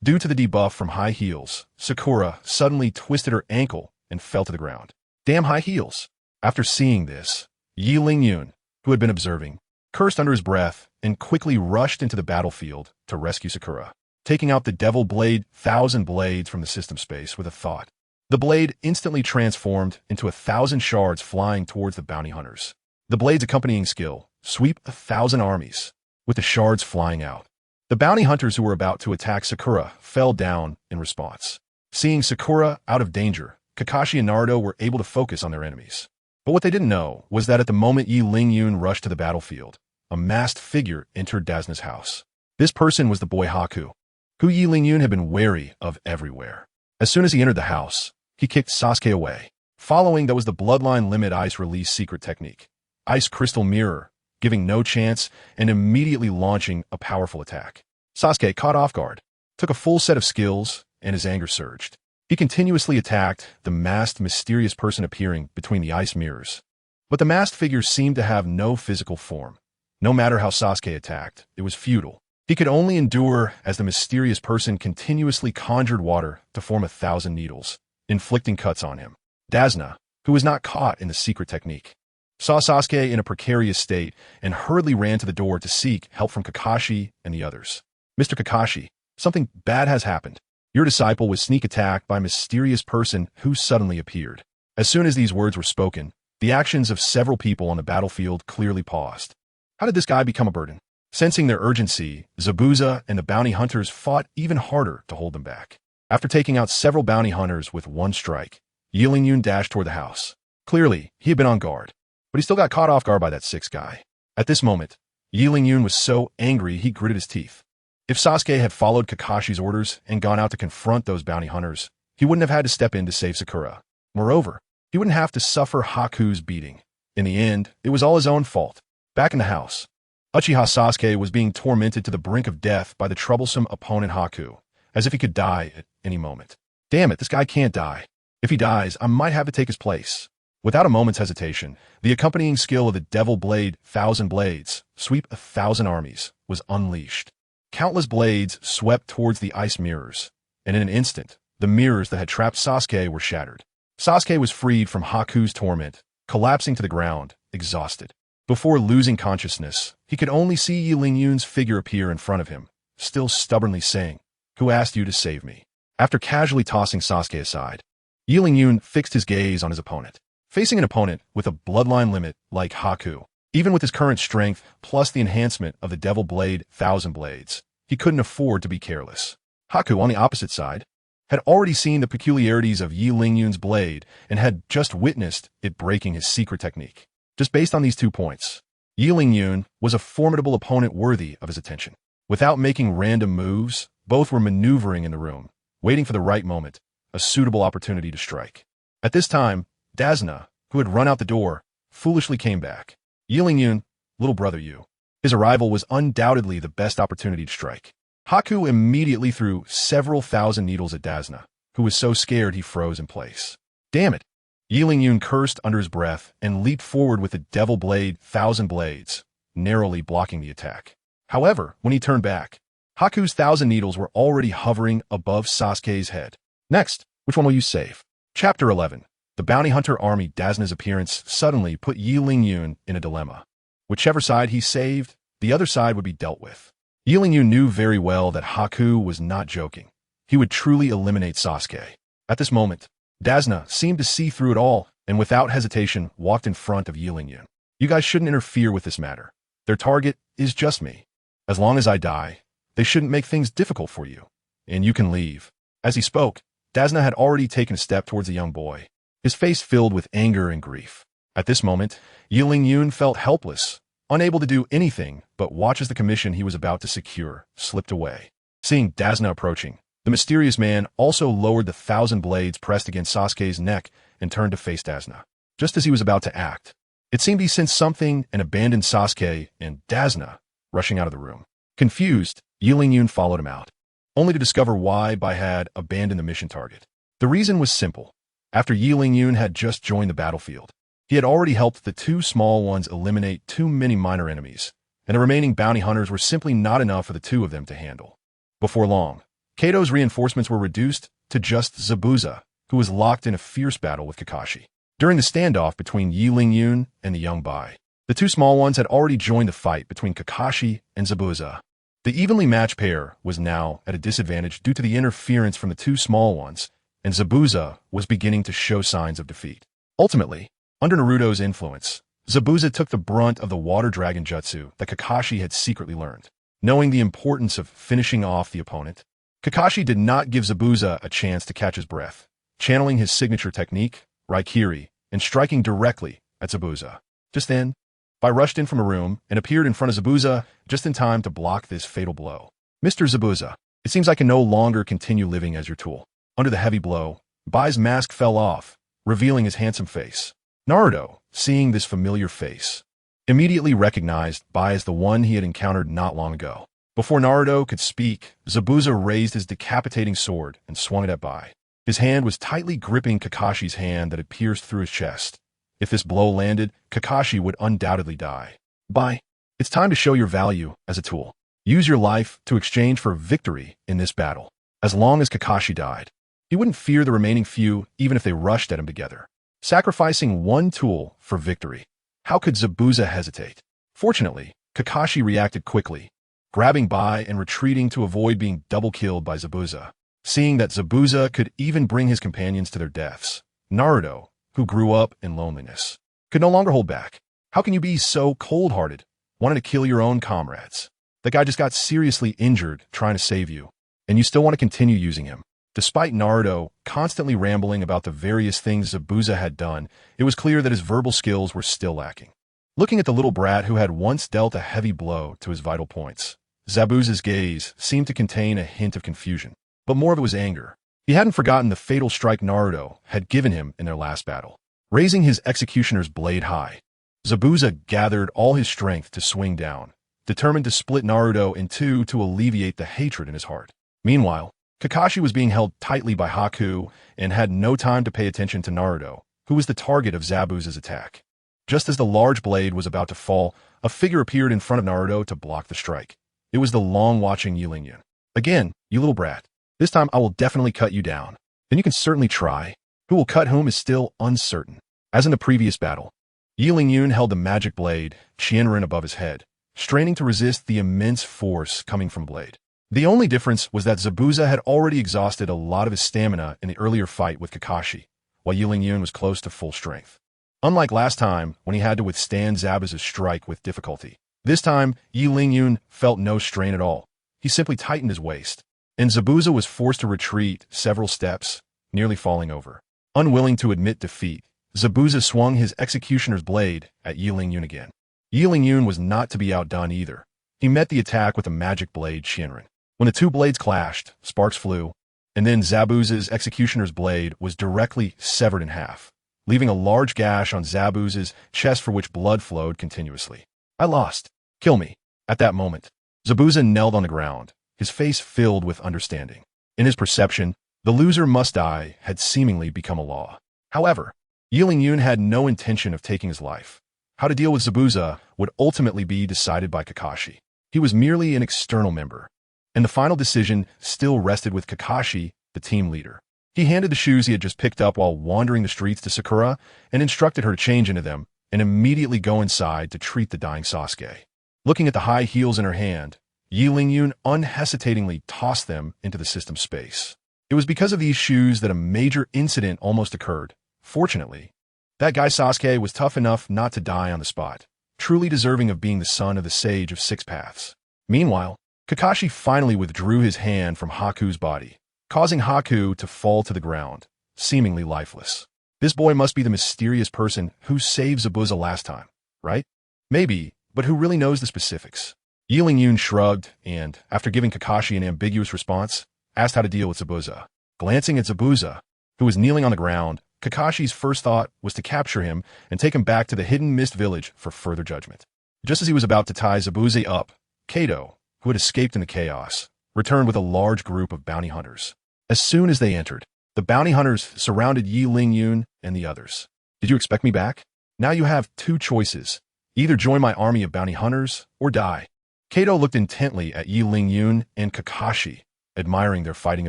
Due to the debuff from high heels, Sakura suddenly twisted her ankle and fell to the ground. Damn high heels! After seeing this, Yulin, who had been observing, cursed under his breath and quickly rushed into the battlefield to rescue Sakura, taking out the Devil Blade 1,000 blades from the system space with a thought. The blade instantly transformed into 1,000 shards flying towards the bounty hunters. The blade's accompanying skill, sweep 1,000 armies, with the shards flying out. The bounty hunters who were about to attack Sakura fell down in response. Seeing Sakura out of danger, Kakashi and Naruto were able to focus on their enemies. But what they didn't know was that at the moment Yulin rushed to the battlefield, a masked figure entered Dazna's house. This person was the boy Haku, who Yulin had been wary of everywhere. As soon as he entered the house, he kicked Sasuke away. Following that was the Bloodline Limit Ice Release secret technique, Ice Crystal Mirror, giving no chance and immediately launching a powerful attack. Sasuke, caught off guard, took a full set of skills and his anger surged. He continuously attacked the masked mysterious person appearing between the ice mirrors. But the masked figure seemed to have no physical form. No matter how Sasuke attacked, it was futile. He could only endure as the mysterious person continuously conjured water to form 1,000 needles, inflicting cuts on him. Dazna, who was not caught in the secret technique, saw Sasuke in a precarious state and hurriedly ran to the door to seek help from Kakashi and the others. Mr. Kakashi, something bad has happened. Your disciple was sneak attacked by a mysterious person who suddenly appeared. As soon as these words were spoken, the actions of several people on the battlefield clearly paused. How did this guy become a burden? Sensing their urgency, Zabuza and the bounty hunters fought even harder to hold them back. After taking out several bounty hunters with one strike, Yi Lingyun dashed toward the house. Clearly, he had been on guard, but he still got caught off guard by that sixth guy. At this moment, Yi Lingyun was so angry he gritted his teeth. If Sasuke had followed Kakashi's orders and gone out to confront those bounty hunters, he wouldn't have had to step in to save Sakura. Moreover, he wouldn't have to suffer Haku's beating. In the end, it was all his own fault. Back in the house, Uchiha Sasuke was being tormented to the brink of death by the troublesome opponent Haku, as if he could die at any moment. Damn it, this guy can't die. If he dies, I might have to take his place. Without a moment's hesitation, the accompanying skill of the Devil Blade, Thousand Blades, sweep 1,000 armies, was unleashed. Countless blades swept towards the ice mirrors, and in an instant, the mirrors that had trapped Sasuke were shattered. Sasuke was freed from Haku's torment, collapsing to the ground, exhausted. Before losing consciousness, he could only see Yi Lingyun's figure appear in front of him, still stubbornly saying, "Who asked you to save me?" After casually tossing Sasuke aside, Yi Lingyun fixed his gaze on his opponent. Facing an opponent with a bloodline limit like Haku, even with his current strength plus the enhancement of the Devil Blade, Thousand Blades, he couldn't afford to be careless. Haku, on the opposite side, had already seen the peculiarities of Yi Lingyun's blade and had just witnessed it breaking his secret technique. Just based on these 2 points, Yi Lingyun was a formidable opponent worthy of his attention. Without making random moves, both were maneuvering in the room, waiting for the right moment, a suitable opportunity to strike. At this time, Dazna, who had run out the door, foolishly came back. Yi Lingyun, little brother you. His arrival was undoubtedly the best opportunity to strike. Haku immediately threw several thousand needles at Dazna, who was so scared he froze in place. Damn it! Yi Lingyun cursed under his breath and leaped forward with the Devil Blade, Thousand Blades, narrowly blocking the attack. However, when he turned back, Haku's 1,000 needles were already hovering above Sasuke's head. Next, which one will you save? Chapter 11. The bounty hunter army. Dazna's appearance suddenly put Yi Lingyun in a dilemma. Whichever side he saved, the other side would be dealt with. Yi Lingyun knew very well that Haku was not joking. He would truly eliminate Sasuke. At this moment, Dazna seemed to see through it all and without hesitation walked in front of Yi Lingyun. You guys shouldn't interfere with this matter. Their target is just me. As long as I die, they shouldn't make things difficult for you. And you can leave. As he spoke, Dazna had already taken a step towards the young boy, his face filled with anger and grief. At this moment, Yi Lingyun felt helpless, unable to do anything but watch as the commission he was about to secure slipped away. Seeing Dazna approaching, the mysterious man also lowered the 1,000 blades pressed against Sasuke's neck and turned to face Dazna. Just as he was about to act, it seemed he sensed something and abandoned Sasuke and Dazna, rushing out of the room. Confused, Yi Lingyun followed him out, only to discover why Bai had abandoned the mission target. The reason was simple. After Yi Lingyun had just joined the battlefield, he had already helped the 2 small ones eliminate too many minor enemies, and the remaining bounty hunters were simply not enough for the 2 of them to handle. Before long, Kato's reinforcements were reduced to just Zabuza, who was locked in a fierce battle with Kakashi. During the standoff between Yi Lingyun and the young Bai, the 2 small ones had already joined the fight between Kakashi and Zabuza. The evenly matched pair was now at a disadvantage due to the interference from the 2 small ones, and Zabuza was beginning to show signs of defeat. Ultimately, under Naruto's influence, Zabuza took the brunt of the water dragon jutsu that Kakashi had secretly learned. Knowing the importance of finishing off the opponent, Kakashi did not give Zabuza a chance to catch his breath, channeling his signature technique, Raikiri, and striking directly at Zabuza. Just then, Bai rushed in from a room and appeared in front of Zabuza just in time to block this fatal blow. "Mr. Zabuza, it seems I can no longer continue living as your tool." Under the heavy blow, Bai's mask fell off, revealing his handsome face. Naruto, seeing this familiar face, immediately recognized Bai as the one he had encountered not long ago. Before Naruto could speak, Zabuza raised his decapitating sword and swung it at Bai. His hand was tightly gripping Kakashi's hand that had pierced through his chest. If this blow landed, Kakashi would undoubtedly die. "Bai, it's time to show your value as a tool. Use your life to exchange for victory in this battle." As long as Kakashi died, he wouldn't fear the remaining few even if they rushed at him together. Sacrificing one tool for victory. How could Zabuza hesitate? Fortunately, Kakashi reacted quickly, grabbing Bai and retreating to avoid being double-killed by Zabuza. Seeing that Zabuza could even bring his companions to their deaths, Naruto, who grew up in loneliness, could no longer hold back. "How can you be so cold-hearted, wanting to kill your own comrades?" The guy just got seriously injured trying to save you, and you still want to continue using him. Despite Naruto constantly rambling about the various things Zabuza had done, it was clear that his verbal skills were still lacking. Looking at the little brat who had once dealt a heavy blow to his vital points, Zabuza's gaze seemed to contain a hint of confusion, but more of it was anger. He hadn't forgotten the fatal strike Naruto had given him in their last battle. Raising his executioner's blade high, Zabuza gathered all his strength to swing down, determined to split Naruto in two to alleviate the hatred in his heart. Meanwhile, Kakashi was being held tightly by Haku and had no time to pay attention to Naruto, who was the target of Zabuza's attack. Just as the large blade was about to fall, a figure appeared in front of Naruto to block the strike. It was the long-watching Qianren. Again, you little brat. This time I will definitely cut you down. Then you can certainly try. Who will cut whom is still uncertain. As in the previous battle, Qianren held the magic blade, Qianren, above his head, straining to resist the immense force coming from blade. The only difference was that Zabuza had already exhausted a lot of his stamina in the earlier fight with Kakashi, while Qianren was close to full strength. Unlike last time, when he had to withstand Zabuza's strike with difficulty, this time Qianren felt no strain at all. He simply tightened his waist, and Zabuza was forced to retreat several steps, nearly falling over. Unwilling to admit defeat, Zabuza swung his executioner's blade at Qianren again. Qianren was not to be outdone either. He met the attack with a magic blade, Qianren. When the two blades clashed, sparks flew, and then Zabuza's executioner's blade was directly severed in half, leaving a large gash on Zabuza's chest for which blood flowed continuously. I lost. Kill me. At that moment, Zabuza knelt on the ground, his face filled with understanding. In his perception, the loser must die had seemingly become a law. However, Qianren had no intention of taking his life. How to deal with Zabuza would ultimately be decided by Kakashi. He was merely an external member, and the final decision still rested with Kakashi, the team leader. He handed the shoes he had just picked up while wandering the streets to Sakura and instructed her to change into them and immediately go inside to treat the dying Sasuke. Looking at the high heels in her hand, Qianren unhesitatingly tossed them into the system space. It was because of these shoes that a major incident almost occurred. Fortunately, that guy Sasuke was tough enough not to die on the spot, truly deserving of being the son of the Sage of Six Paths. Meanwhile, Kakashi finally withdrew his hand from Haku's body, causing Haku to fall to the ground, seemingly lifeless. This boy must be the mysterious person who saved Zabuza last time, right? Maybe, but who really knows the specifics? Qianren shrugged and, after giving Kakashi an ambiguous response, asked how to deal with Zabuza. Glancing at Zabuza, who was kneeling on the ground, Kakashi's first thought was to capture him and take him back to the hidden mist village for further judgment. Just as he was about to tie Zabuza up, Kato, who had escaped in the chaos, returned with a large group of bounty hunters. As soon as they entered, the bounty hunters surrounded Qianren and the others. Did you expect me back? Now you have two choices. Either join my army of bounty hunters or die. Kato looked intently at Qianren and Kakashi, admiring their fighting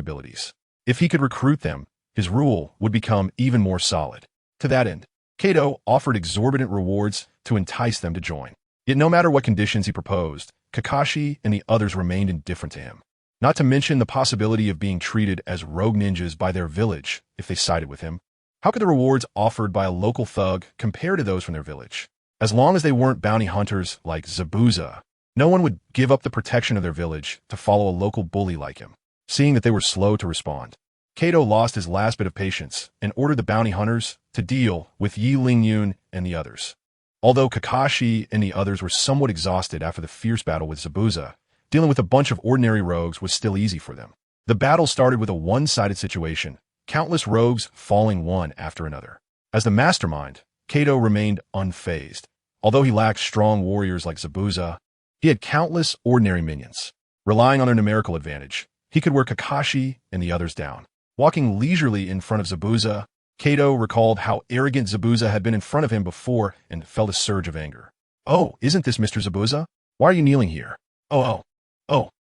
abilities. If he could recruit them, his rule would become even more solid. To that end, Kato offered exorbitant rewards to entice them to join. Yet no matter what conditions he proposed, Kakashi and the others remained indifferent to him. Not to mention the possibility of being treated as rogue ninjas by their village if they sided with him. How could the rewards offered by a local thug compare to those from their village? As long as they weren't bounty hunters like Zabuza, no one would give up the protection of their village to follow a local bully like him. Seeing that they were slow to respond, Kato lost his last bit of patience and ordered the bounty hunters to deal with Qianren and the others. Although Kakashi and the others were somewhat exhausted after the fierce battle with Zabuza, dealing with a bunch of ordinary rogues was still easy for them. The battle started with a one-sided situation, countless rogues falling one after another. As the mastermind, Kato remained unfazed. Although he lacked strong warriors like Zabuza, he had countless ordinary minions. Relying on their numerical advantage, he could wear Kakashi and the others down. Walking leisurely in front of Zabuza, Kato recalled how arrogant Zabuza had been in front of him before and felt a surge of anger. Oh, isn't this Mr. Zabuza? Why are you kneeling here? Oh,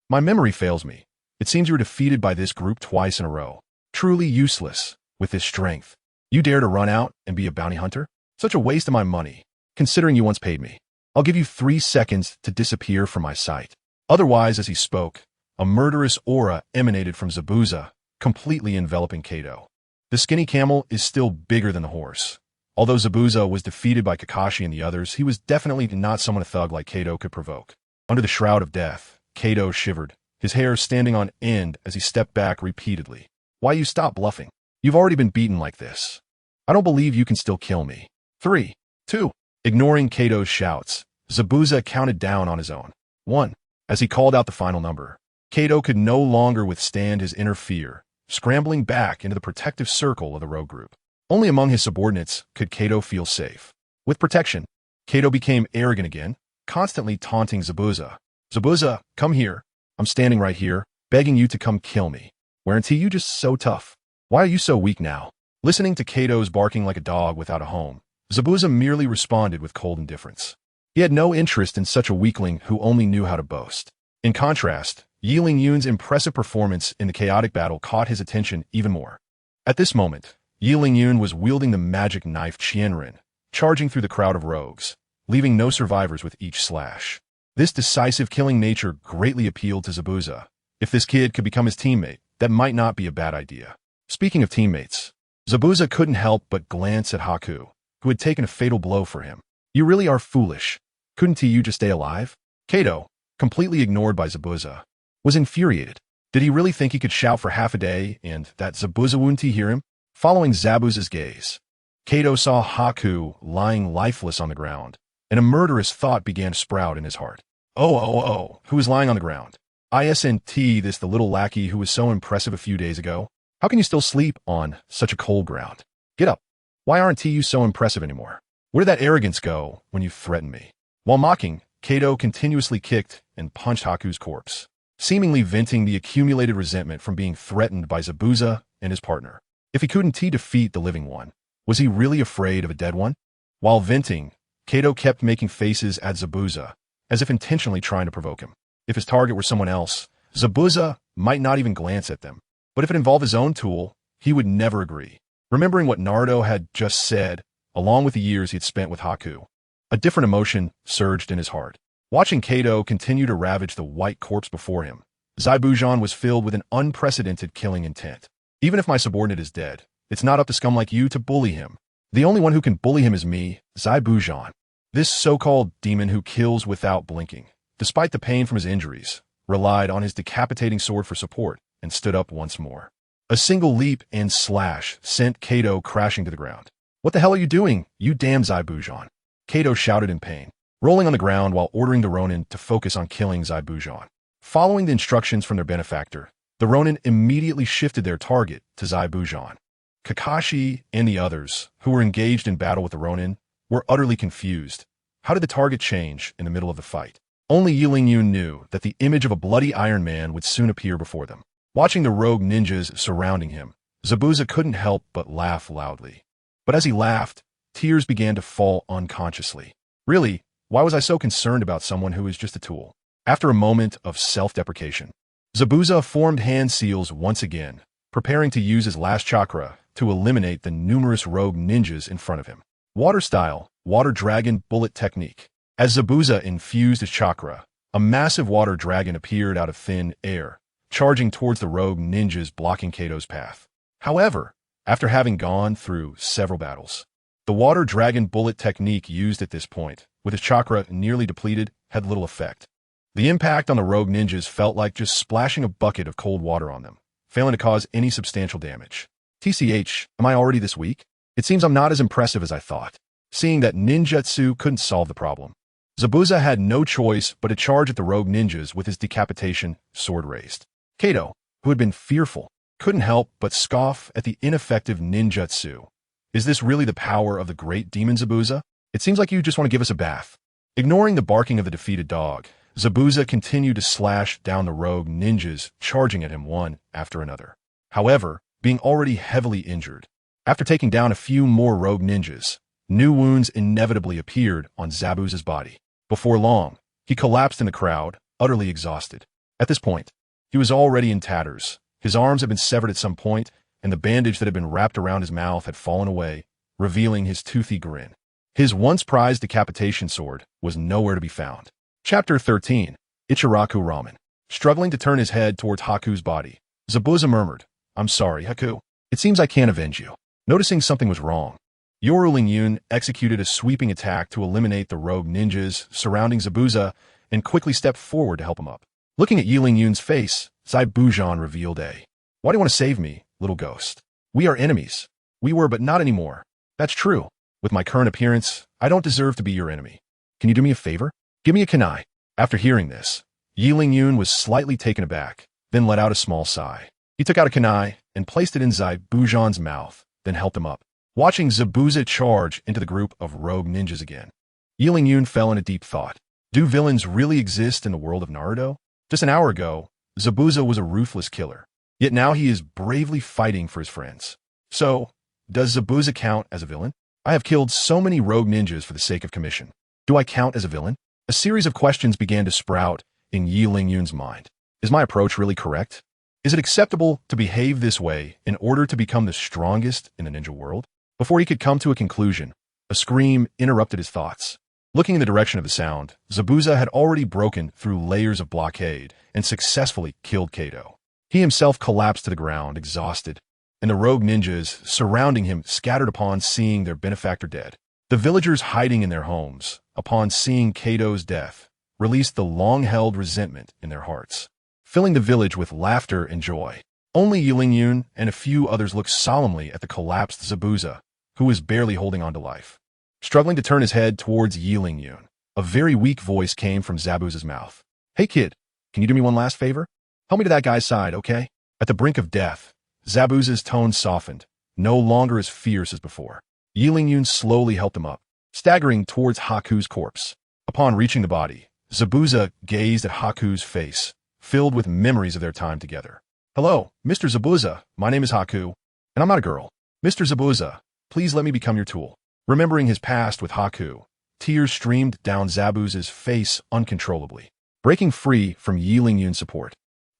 my memory fails me. It seems you were defeated by this group twice in a row. Truly useless, with this strength. You dare to run out and be a bounty hunter? Such a waste of my money, considering you once paid me. I'll give you 3 seconds to disappear from my sight. Otherwise, as he spoke, a murderous aura emanated from Zabuza, completely enveloping Kato. The skinny camel is still bigger than the horse. Although Zabuza was defeated by Kakashi and the others, he was definitely not someone a thug like Kato could provoke. Under the shroud of death, Kato shivered, his hair standing on end as he stepped back repeatedly. Why you stop bluffing? You've already been beaten like this. I don't believe you can still kill me. 3, 2. Ignoring Kato's shouts, Zabuza counted down on his own. 1. As he called out the final number, Kato could no longer withstand his inner fear, scrambling back into the protective circle of the rogue group. Only among his subordinates could Kato feel safe. With protection, Kato became arrogant again, constantly taunting Zabuza. Zabuza, come here. I'm standing right here, begging you to come kill me. Weren't you just so tough? Why are you so weak now? Listening to Kato's barking like a dog without a home, Zabuza merely responded with cold indifference. He had no interest in such a weakling who only knew how to boast. In contrast, Yi Lingyun's impressive performance in the chaotic battle caught his attention even more. At this moment, Yi Lingyun was wielding the magic knife Qianren, charging through the crowd of rogues, leaving no survivors with each slash. This decisive killing nature greatly appealed to Zabuza. If this kid could become his teammate, that might not be a bad idea. Speaking of teammates, Zabuza couldn't help but glance at Haku, who had taken a fatal blow for him. You really are foolish. Couldn't you just stay alive? Kato, completely ignored by Zabuza, was infuriated. Did he really think he could shout for half a day and that Zabuza wouldn't hear him? Following Zabuza's gaze, Kato saw Haku lying lifeless on the ground, and a murderous thought began to sprout in his heart. Who was lying on the ground? Isn't this the little lackey who was so impressive a few days ago? How can you still sleep on such a cold ground? Get up. Why aren't you so impressive anymore? Where did that arrogance go when you threatened me? While mocking, Kato continuously kicked and punched Haku's corpse, seemingly venting the accumulated resentment from being threatened by Zabuza and his partner. If he couldn't defeat the living one, was he really afraid of a dead one? While venting, Kato kept making faces at Zabuza, as if intentionally trying to provoke him. If his target were someone else, Zabuza might not even glance at them. But if it involved his own tool, he would never agree. Remembering what Naruto had just said, along with the years he had spent with Haku, a different emotion surged in his heart. Watching Kato continue to ravage the white corpse before him, Zaibujan was filled with an unprecedented killing intent. Even if my subordinate is dead, it's not up to scum like you to bully him. The only one who can bully him is me, Zaibujan. This so-called demon who kills without blinking, despite the pain from his injuries, relied on his decapitating sword for support and stood up once more. A single leap and slash sent Kato crashing to the ground. What the hell are you doing, you damn Zaibujan? Kato shouted in pain, rolling on the ground while ordering the Ronin to focus on killing Zaibujan. Following the instructions from their benefactor, the Ronin immediately shifted their target to Zaibujan. Kakashi and the others, who were engaged in battle with the Ronin, were utterly confused. How did the target change in the middle of the fight? Only Yi Lingyun knew that the image of a bloody Iron Man would soon appear before them. Watching the rogue ninjas surrounding him, Zabuza couldn't help but laugh loudly. But as he laughed, tears began to fall unconsciously. Really, why was I so concerned about someone who is just a tool? After a moment of self-deprecation, Zabuza formed hand seals once again, preparing to use his last chakra to eliminate the numerous rogue ninjas in front of him. Water style, water dragon bullet technique. As Zabuza infused his chakra, a massive water dragon appeared out of thin air, charging towards the rogue ninjas blocking Kato's path. However, after having gone through several battles, the water dragon bullet technique used at this point, with his chakra nearly depleted, had little effect. The impact on the rogue ninjas felt like just splashing a bucket of cold water on them, failing to cause any substantial damage. TCH, am I already this weak? It seems I'm not as impressive as I thought. Seeing that ninjutsu couldn't solve the problem, Zabuza had no choice but to charge at the rogue ninjas with his decapitation sword raised. Kato, who had been fearful, couldn't help but scoff at the ineffective ninjutsu. Is this really the power of the great demon Zabuza? It seems like you just want to give us a bath. Ignoring the barking of the defeated dog, Zabuza continued to slash down the rogue ninjas, charging at him one after another. However, being already heavily injured, after taking down a few more rogue ninjas, new wounds inevitably appeared on Zabuza's body. Before long, he collapsed in the crowd, utterly exhausted. At this point, he was already in tatters. His arms had been severed at some point, and the bandage that had been wrapped around his mouth had fallen away, revealing his toothy grin. His once prized decapitation sword was nowhere to be found. Chapter 13. Ichiraku Ramen. Struggling to turn his head towards Haku's body, Zabuza murmured, I'm sorry, Haku. It seems I can't avenge you. Noticing something was wrong, Yoru Lingyun executed a sweeping attack to eliminate the rogue ninjas surrounding Zabuza and quickly stepped forward to help him up. Looking at Yiling Yun's face, Zai Bujan revealed "Why do you want to save me, little ghost? We are enemies. We were, but not anymore. That's true. With my current appearance, I don't deserve to be your enemy. Can you do me a favor? Give me a kunai." After hearing this, Yiling Yun was slightly taken aback, then let out a small sigh. He took out a kunai and placed it in Zai Bujan's mouth, then helped him up. Watching Zabuza charge into the group of rogue ninjas again, Yiling Yun fell in a deep thought. Do villains really exist in the world of Naruto? Just an hour ago, Zabuza was a ruthless killer, yet now he is bravely fighting for his friends. So, does Zabuza count as a villain? I have killed so many rogue ninjas for the sake of commission. Do I count as a villain? A series of questions began to sprout in Yiling Yun's mind. Is my approach really correct? Is it acceptable to behave this way in order to become the strongest in the ninja world? Before he could come to a conclusion, a scream interrupted his thoughts. Looking in the direction of the sound, Zabuza had already broken through layers of blockade and successfully killed Kato. He himself collapsed to the ground, exhausted, and the rogue ninjas surrounding him scattered upon seeing their benefactor dead. The villagers hiding in their homes, upon seeing Kato's death, released the long-held resentment in their hearts, filling the village with laughter and joy. Only Yiling Yun and a few others looked solemnly at the collapsed Zabuza, who was barely holding on to life. Struggling to turn his head towards Yiling Yun, a very weak voice came from Zabuza's mouth. "Hey kid, can you do me one last favor? Help me to that guy's side, okay?" At the brink of death, Zabuza's tone softened, no longer as fierce as before. Yiling Yun slowly helped him up, staggering towards Haku's corpse. Upon reaching the body, Zabuza gazed at Haku's face, filled with memories of their time together. "Hello, Mr. Zabuza, my name is Haku, and I'm not a girl. Mr. Zabuza, please let me become your tool." Remembering his past with Haku, tears streamed down Zabuza's face uncontrollably. Breaking free from Yiling Yun's support,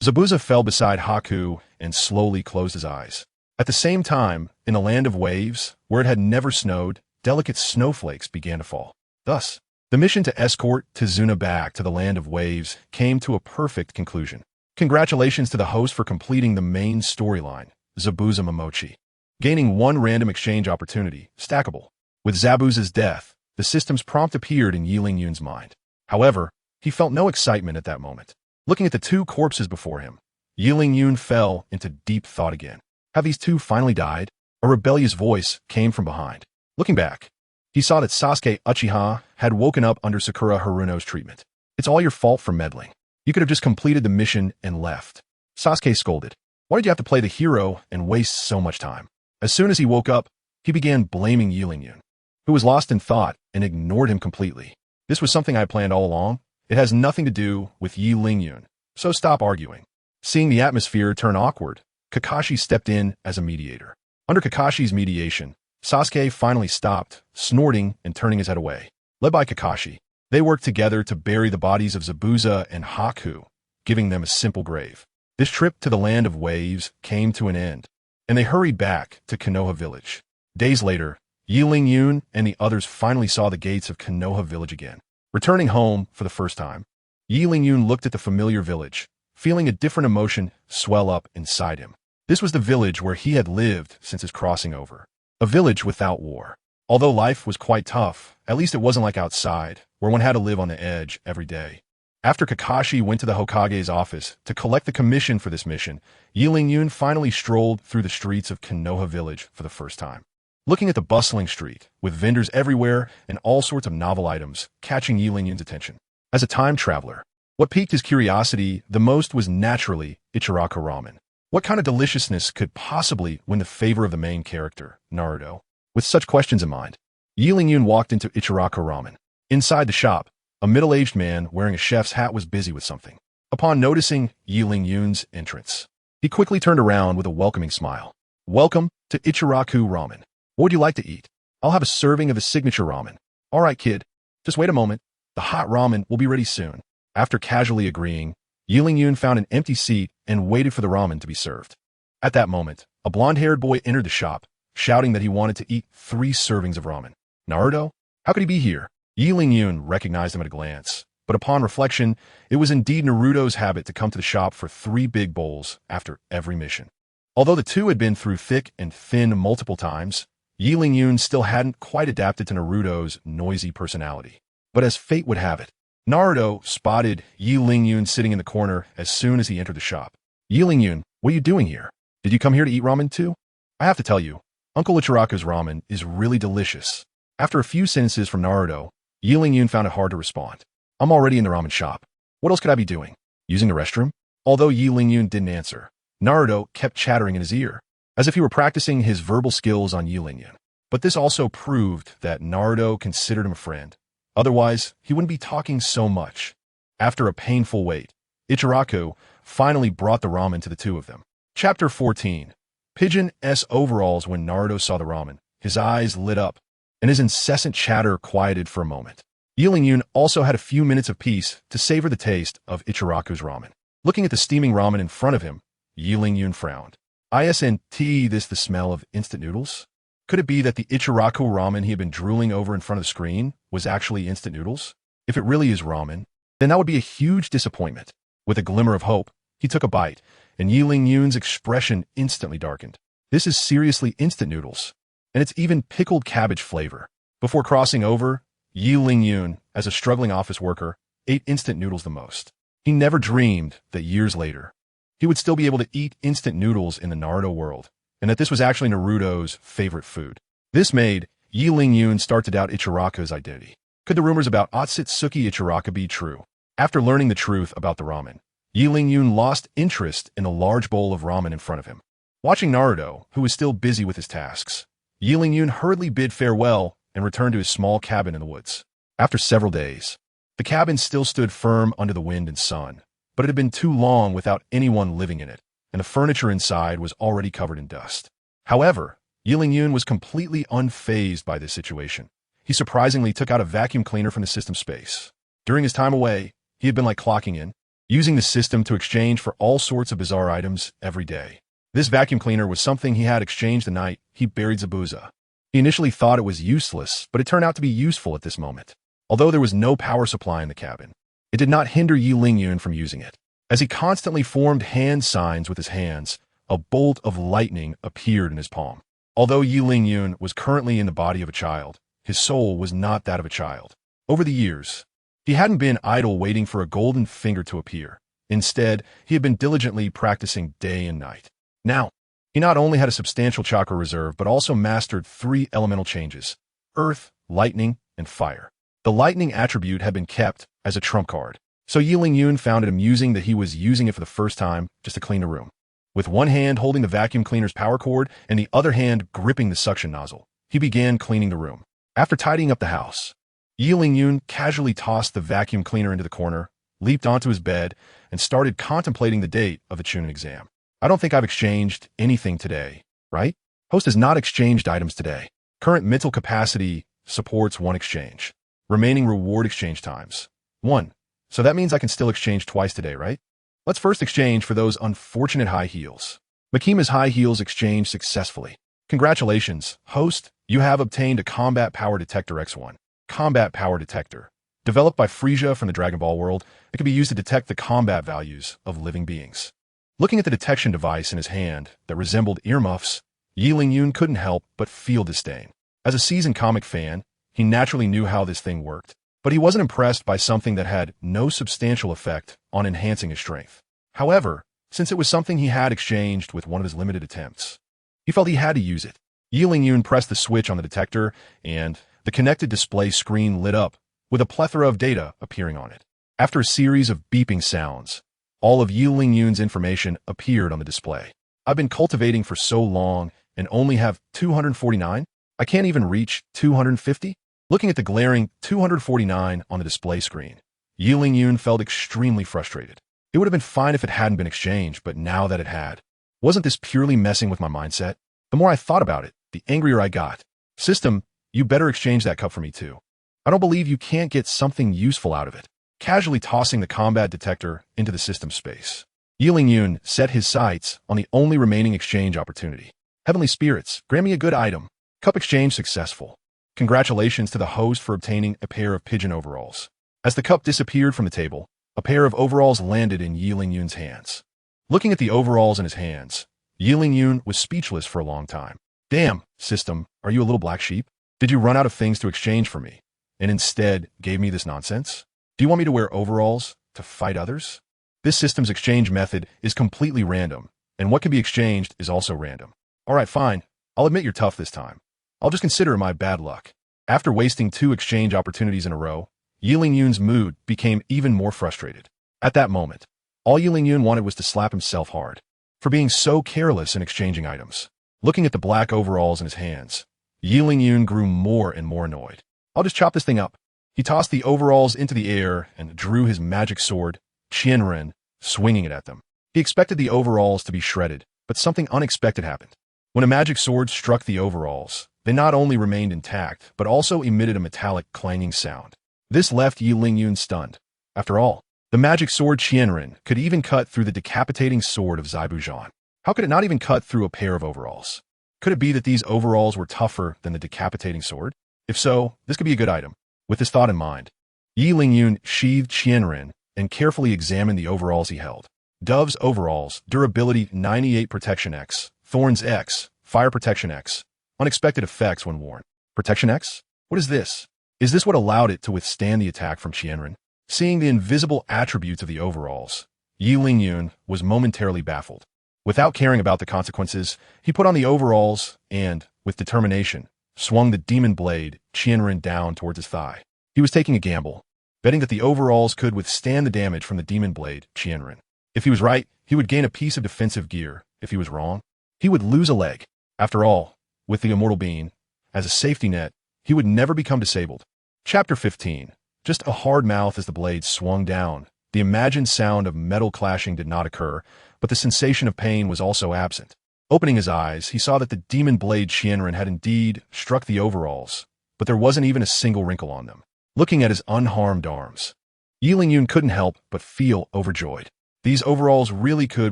Zabuza fell beside Haku and slowly closed his eyes. At the same time, in the land of waves, where it had never snowed, delicate snowflakes began to fall. Thus, the mission to escort Tizuna back to the land of waves came to a perfect conclusion. Congratulations to the host for completing the main storyline, Zabuza Momochi. Gaining one random exchange opportunity, stackable. With Zabuza's death, the system's prompt appeared in Yiling Yun's mind. However, he felt no excitement at that moment. Looking at the two corpses before him, Yiling Yun fell into deep thought again. Have these two finally died? A rebellious voice came from behind. Looking back, he saw that Sasuke Uchiha had woken up under Sakura Haruno's treatment. "It's all your fault for meddling. You could have just completed the mission and left." Sasuke scolded. "Why did you have to play the hero and waste so much time?" As soon as he woke up, he began blaming Yiling Yun, who was lost in thought and ignored him completely. "This was something I planned all along. It has nothing to do with Yiling Yun, so stop arguing." Seeing the atmosphere turn awkward, Kakashi stepped in as a mediator. Under Kakashi's mediation, Sasuke finally stopped, snorting and turning his head away. Led by Kakashi, they worked together to bury the bodies of Zabuza and Haku, giving them a simple grave. This trip to the land of waves came to an end, and they hurried back to Konoha village. Days later, Yiling Yun and the others finally saw the gates of Konoha village again. Returning home for the first time, Yiling Yun looked at the familiar village, feeling a different emotion swell up inside him. This was the village where he had lived since his crossing over. A village without war. Although life was quite tough, at least it wasn't like outside, where one had to live on the edge every day. After Kakashi went to the Hokage's office to collect the commission for this mission, Yiling Yun finally strolled through the streets of Konoha village for the first time. Looking at the bustling street, with vendors everywhere and all sorts of novel items, catching Yiling Yun's attention. As a time traveler, what piqued his curiosity the most was naturally Ichiraku ramen. What kind of deliciousness could possibly win the favor of the main character, Naruto? With such questions in mind, Yiling Yun walked into Ichiraku ramen. Inside the shop, a middle-aged man wearing a chef's hat was busy with something. Upon noticing Yiling Yun's entrance, he quickly turned around with a welcoming smile. "Welcome to Ichiraku ramen. What would you like to eat?" "I'll have a serving of his signature ramen." "All right, kid. Just wait a moment. The hot ramen will be ready soon." After casually agreeing, Yiling Yun found an empty seat and waited for the ramen to be served. At that moment, a blonde-haired boy entered the shop, shouting that he wanted to eat 3 servings of ramen. Naruto? How could he be here? Yiling Yun recognized him at a glance, but upon reflection, it was indeed Naruto's habit to come to the shop for 3 big bowls after every mission. Although the two had been through thick and thin multiple times, Yiling Yun still hadn't quite adapted to Naruto's noisy personality. But as fate would have it, Naruto spotted Yi Lingyun sitting in the corner as soon as he entered the shop. Yi Lingyun, what are you doing here? Did you come here to eat ramen too? I have to tell you, Uncle Ichiraku's ramen is really delicious. After a few sentences from Naruto, Yi Lingyun found it hard to respond. I'm already in the ramen shop. What else could I be doing? Using the restroom? Although Yi Lingyun didn't answer, Naruto kept chattering in his ear, as if he were practicing his verbal skills on Yi Lingyun. But this also proved that Naruto considered him a friend. Otherwise, he wouldn't be talking so much. After a painful wait, Ichiraku finally brought the ramen to the two of them. Chapter 14. Pigeon's overalls. When Naruto saw the ramen, his eyes lit up, and his incessant chatter quieted for a moment. Yi Lingyun also had a few minutes of peace to savor the taste of Ichiraku's ramen. Looking at the steaming ramen in front of him, Yi Lingyun frowned. Isn't this the smell of instant noodles? Could it be that the Ichiraku ramen he had been drooling over in front of the screen was actually instant noodles? If it really is ramen, then that would be a huge disappointment. With a glimmer of hope, he took a bite, and Yi Lingyun's expression instantly darkened. This is seriously instant noodles, and it's even pickled cabbage flavor. Before crossing over, Yi Lingyun, as a struggling office worker, ate instant noodles the most. He never dreamed that years later, he would still be able to eat instant noodles in the Naruto world, and that this was actually Naruto's favorite food. This made Yi Lingyun start to doubt Ichiraku's identity. Could the rumors about Otsutsuki Ichiraku be true? After learning the truth about the ramen, Yi Lingyun lost interest in the large bowl of ramen in front of him. Watching Naruto, who was still busy with his tasks, Yi Lingyun hurriedly bid farewell and returned to his small cabin in the woods. After several days, the cabin still stood firm under the wind and sun, but it had been too long without anyone living in it, and the furniture inside was already covered in dust. However, Yi Lingyun was completely unfazed by this situation. He surprisingly took out a vacuum cleaner from the system space. During his time away, he had been like clocking in, using the system to exchange for all sorts of bizarre items every day. This vacuum cleaner was something he had exchanged the night he buried Zabuza. He initially thought it was useless, but it turned out to be useful at this moment. Although there was no power supply in the cabin, it did not hinder Yi Lingyun from using it. As he constantly formed hand signs with his hands, a bolt of lightning appeared in his palm. Although Yi Lingyun was currently in the body of a child, his soul was not that of a child. Over the years, he hadn't been idle waiting for a golden finger to appear. Instead, he had been diligently practicing day and night. Now, he not only had a substantial chakra reserve, but also mastered 3 elemental changes: earth, lightning, and fire. The lightning attribute had been kept as a trump card, so Yi Lingyun found it amusing that he was using it for the first time just to clean the room. With one hand holding the vacuum cleaner's power cord and the other hand gripping the suction nozzle, he began cleaning the room. After tidying up the house, Yi Lingyun casually tossed the vacuum cleaner into the corner, leaped onto his bed, and started contemplating the date of the Qianren exam. I don't think I've exchanged anything today, right? Host has not exchanged items today. Current mental capacity supports 1 exchange. Remaining reward exchange times 1. So that means I can still exchange twice today, right? Let's first exchange for those unfortunate high heels. Makima's high heels exchanged successfully. Congratulations, host. You have obtained a Combat Power Detector X1. Combat Power Detector. Developed by Frieza from the Dragon Ball world, it can be used to detect the combat values of living beings. Looking at the detection device in his hand that resembled earmuffs, Yi Lingyun couldn't help but feel disdain. As a seasoned comic fan, he naturally knew how this thing worked, but he wasn't impressed by something that had no substantial effect on enhancing his strength. However, since it was something he had exchanged with one of his limited attempts, he felt he had to use it. Yi Lingyun pressed the switch on the detector, and the connected display screen lit up, with a plethora of data appearing on it. After a series of beeping sounds, all of Yi Lingyun's information appeared on the display. I've been cultivating for so long and only have 249? I can't even reach 250? Looking at the glaring 249 on the display screen, Yi Lingyun felt extremely frustrated. It would have been fine if it hadn't been exchanged, but now that it had, wasn't this purely messing with my mindset? The more I thought about it, the angrier I got. System, you better exchange that cup for me too. I don't believe you can't get something useful out of it. Casually tossing the combat detector into the system space, Yi Lingyun set his sights on the only remaining exchange opportunity. Heavenly spirits, grant me a good item. Cup exchange successful. Congratulations to the host for obtaining a pair of pigeon overalls. As the cup disappeared from the table, a pair of overalls landed in Yi Lingyun's hands. Looking at the overalls in his hands, Yi Lingyun was speechless for a long time. Damn, system, are you a little black sheep? Did you run out of things to exchange for me, and instead gave me this nonsense? Do you want me to wear overalls to fight others? This system's exchange method is completely random, and what can be exchanged is also random. Alright, fine. I'll admit you're tough this time. I'll just consider it my bad luck. After wasting 2 exchange opportunities in a row, Yi Lingyun's mood became even more frustrated. At that moment, all Yi Lingyun wanted was to slap himself hard for being so careless in exchanging items. Looking at the black overalls in his hands, Yi Lingyun grew more and more annoyed. I'll just chop this thing up. He tossed the overalls into the air and drew his magic sword, Qianren, swinging it at them. He expected the overalls to be shredded, but something unexpected happened. When a magic sword struck the overalls, they not only remained intact, but also emitted a metallic clanging sound. This left Yi Lingyun stunned. After all, the magic sword Qianren could even cut through the decapitating sword of Zaibu. How could it not even cut through a pair of overalls? Could it be that these overalls were tougher than the decapitating sword? If so, this could be a good item. With this thought in mind, Yi Lingyun sheathed Qianren and carefully examined the overalls he held. Dove's overalls, durability 98 protection X, thorns X, fire protection X, unexpected effects when worn. Protection X? What is this? Is this what allowed it to withstand the attack from Qianren? Seeing the invisible attributes of the overalls, Yi Lingyun was momentarily baffled. Without caring about the consequences, he put on the overalls and, with determination, swung the demon blade Qianren down towards his thigh. He was taking a gamble, betting that the overalls could withstand the damage from the demon blade Qianren. If he was right, he would gain a piece of defensive gear. If he was wrong, he would lose a leg. After all, with the immortal being as a safety net, he would never become disabled. Chapter 15. Just a hard mouth as the blade swung down. The imagined sound of metal clashing did not occur, but the sensation of pain was also absent. Opening his eyes, he saw that the demon blade Qianren had indeed struck the overalls, but there wasn't even a single wrinkle on them. Looking at his unharmed arms, Yi Lingyun couldn't help but feel overjoyed. These overalls really could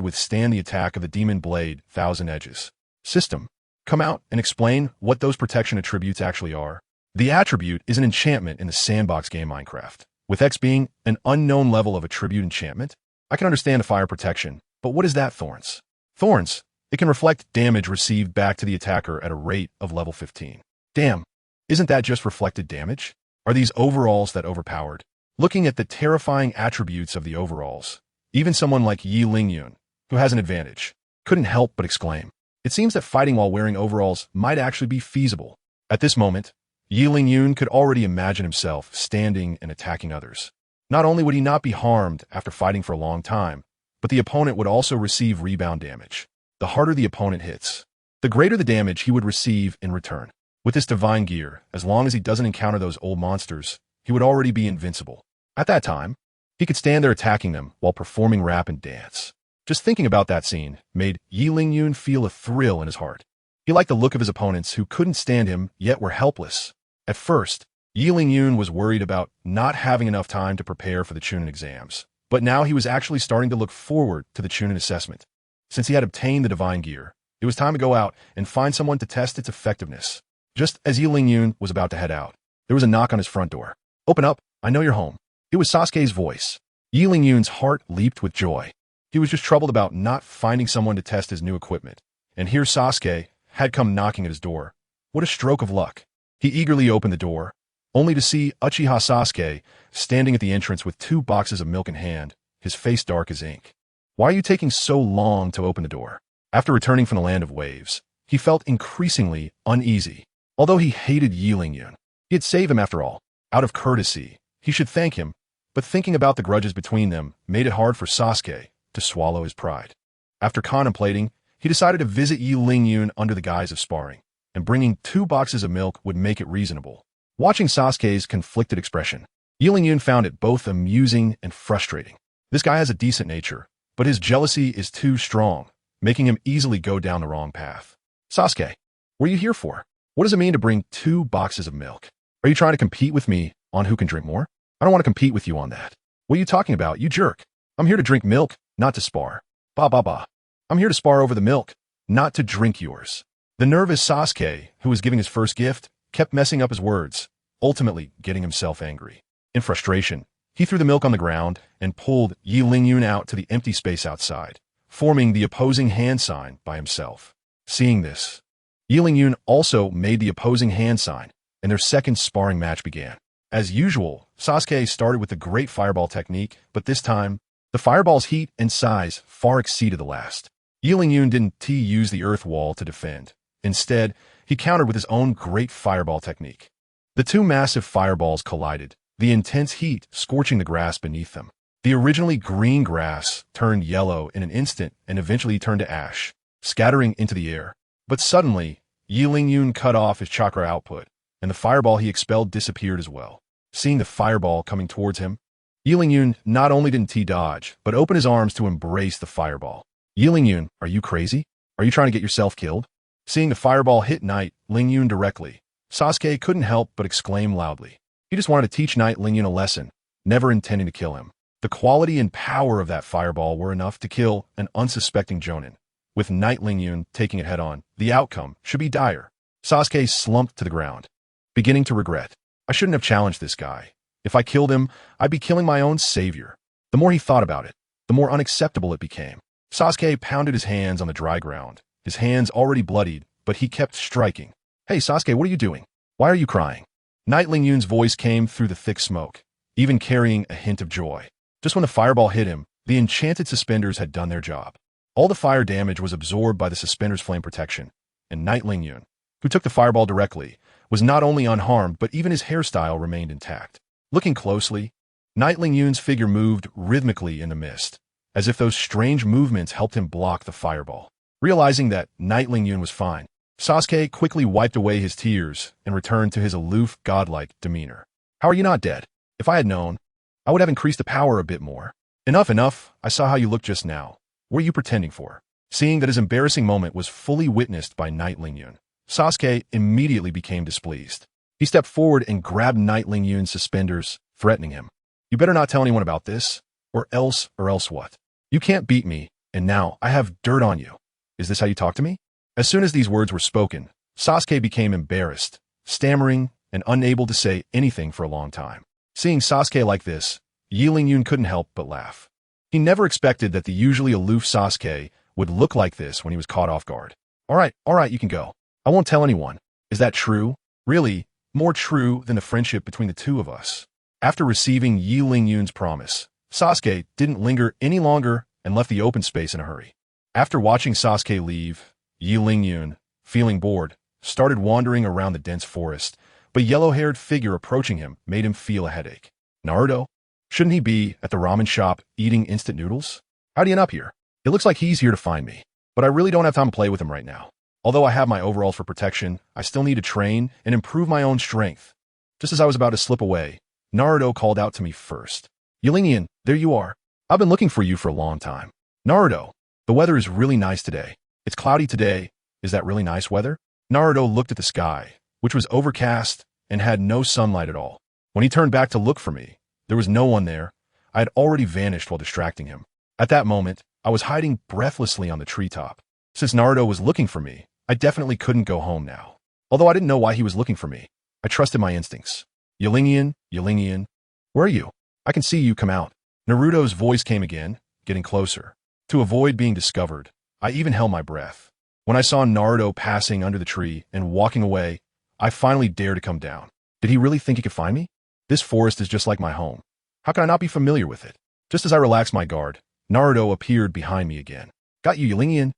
withstand the attack of the demon blade Thousand Edges. System, come out and explain what those protection attributes actually are. The attribute is an enchantment in the sandbox game Minecraft, with X being an unknown level of attribute enchantment. I can understand a fire protection, but what is that, Thorns? Thorns, it can reflect damage received back to the attacker at a rate of level 15. Damn, isn't that just reflected damage? Are these overalls that overpowered? Looking at the terrifying attributes of the overalls, even someone like Yi Lingyun, who has an advantage, couldn't help but exclaim. It seems that fighting while wearing overalls might actually be feasible. At this moment, Yi Lingyun could already imagine himself standing and attacking others. Not only would he not be harmed after fighting for a long time, but the opponent would also receive rebound damage. The harder the opponent hits, the greater the damage he would receive in return. With this divine gear, as long as he doesn't encounter those old monsters, he would already be invincible. At that time, he could stand there attacking them while performing rap and dance. Just thinking about that scene made Yi Lingyun feel a thrill in his heart. He liked the look of his opponents who couldn't stand him yet were helpless. At first, Yi Lingyun was worried about not having enough time to prepare for the Chunin exams, but now he was actually starting to look forward to the Chunin assessment. Since he had obtained the divine gear, it was time to go out and find someone to test its effectiveness. Just as Yi Lingyun was about to head out, there was a knock on his front door. "Open up, I know you're home." It was Sasuke's voice. Yi Lingyun's heart leaped with joy. He was just troubled about not finding someone to test his new equipment, and here Sasuke had come knocking at his door. What a stroke of luck. He eagerly opened the door, only to see Uchiha Sasuke standing at the entrance with 2 boxes of milk in hand, his face dark as ink. "Why are you taking so long to open the door?" After returning from the land of waves, he felt increasingly uneasy. Although he hated Yi Lingyun, he had saved him after all. Out of courtesy, he should thank him, but thinking about the grudges between them made it hard for Sasuke to swallow his pride. After contemplating, he decided to visit Yi Lingyun under the guise of sparring, and bringing 2 boxes of milk would make it reasonable. Watching Sasuke's conflicted expression, Yi Lingyun found it both amusing and frustrating. This guy has a decent nature, but his jealousy is too strong, making him easily go down the wrong path. "Sasuke, what are you here for? What does it mean to bring 2 boxes of milk? Are you trying to compete with me on who can drink more? I don't want to compete with you on that. What are you talking about, you jerk? I'm here to drink milk, not to spar. Ba ba ba. I'm here to spar over the milk, not to drink yours." The nervous Sasuke, who was giving his first gift, kept messing up his words, ultimately getting himself angry. In frustration, he threw the milk on the ground and pulled Yi Lingyun out to the empty space outside, forming the opposing hand sign by himself. Seeing this, Yi Lingyun also made the opposing hand sign, and their second sparring match began. As usual, Sasuke started with the great fireball technique, but this time, the fireball's heat and size far exceeded the last. Yun didn't use the earth wall to defend. Instead, he countered with his own great fireball technique. The two massive fireballs collided, the intense heat scorching the grass beneath them. The originally green grass turned yellow in an instant and eventually turned to ash, scattering into the air. But suddenly, Yun cut off his chakra output, and the fireball he expelled disappeared as well. Seeing the fireball coming towards him, Yun not only didn't dodge, but opened his arms to embrace the fireball. Yun, are you crazy? Are you trying to get yourself killed? Seeing the fireball hit Yun directly, Sasuke couldn't help but exclaim loudly. He just wanted to teach Yun a lesson, never intending to kill him. The quality and power of that fireball were enough to kill an unsuspecting Jonin. With Yun taking it head-on, the outcome should be dire. Sasuke slumped to the ground, beginning to regret. I shouldn't have challenged this guy. If I killed him, I'd be killing my own savior. The more he thought about it, the more unacceptable it became. Sasuke pounded his hands on the dry ground. His hands already bloodied, but he kept striking. Hey Sasuke, what are you doing? Why are you crying? Yun's voice came through the thick smoke, even carrying a hint of joy. Just when the fireball hit him, the enchanted suspenders had done their job. All the fire damage was absorbed by the suspenders' flame protection, and Yun, who took the fireball directly, was not only unharmed, but even his hairstyle remained intact. Looking closely, Yun's figure moved rhythmically in the mist, as if those strange movements helped him block the fireball. Realizing that Yun was fine, Sasuke quickly wiped away his tears and returned to his aloof, godlike demeanor. How are you not dead? If I had known, I would have increased the power a bit more. Enough, I saw how you looked just now. What are you pretending for? Seeing that his embarrassing moment was fully witnessed by Yun, Sasuke immediately became displeased. He stepped forward and grabbed Yun's suspenders, threatening him. You better not tell anyone about this, or else what? You can't beat me, and now I have dirt on you. Is this how you talk to me? As soon as these words were spoken, Sasuke became embarrassed, stammering, and unable to say anything for a long time. Seeing Sasuke like this, Yun couldn't help but laugh. He never expected that the usually aloof Sasuke would look like this when he was caught off guard. All right, you can go. I won't tell anyone. Is that true? Really, more true than the friendship between the two of us. After receiving Yun's promise, Sasuke didn't linger any longer and left the open space in a hurry. After watching Sasuke leave, Yun, feeling bored, started wandering around the dense forest, but a yellow-haired figure approaching him made him feel a headache. Naruto? Shouldn't he be at the ramen shop eating instant noodles? How'd he end up here? It looks like he's here to find me, but I really don't have time to play with him right now. Although I have my overalls for protection, I still need to train and improve my own strength. Just as I was about to slip away, Naruto called out to me first. Yun, there you are. I've been looking for you for a long time. Naruto, the weather is really nice today. It's cloudy today. Is that really nice weather? Naruto looked at the sky, which was overcast and had no sunlight at all. When he turned back to look for me, there was no one there. I had already vanished while distracting him. At that moment, I was hiding breathlessly on the treetop. Since Naruto was looking for me, I definitely couldn't go home now. Although I didn't know why he was looking for me, I trusted my instincts. Yun, where are you? I can see you, come out. Naruto's voice came again, getting closer. To avoid being discovered, I even held my breath. When I saw Naruto passing under the tree and walking away, I finally dared to come down. Did he really think he could find me? This forest is just like my home. How can I not be familiar with it? Just as I relaxed my guard, Naruto appeared behind me again. Got you, Yun.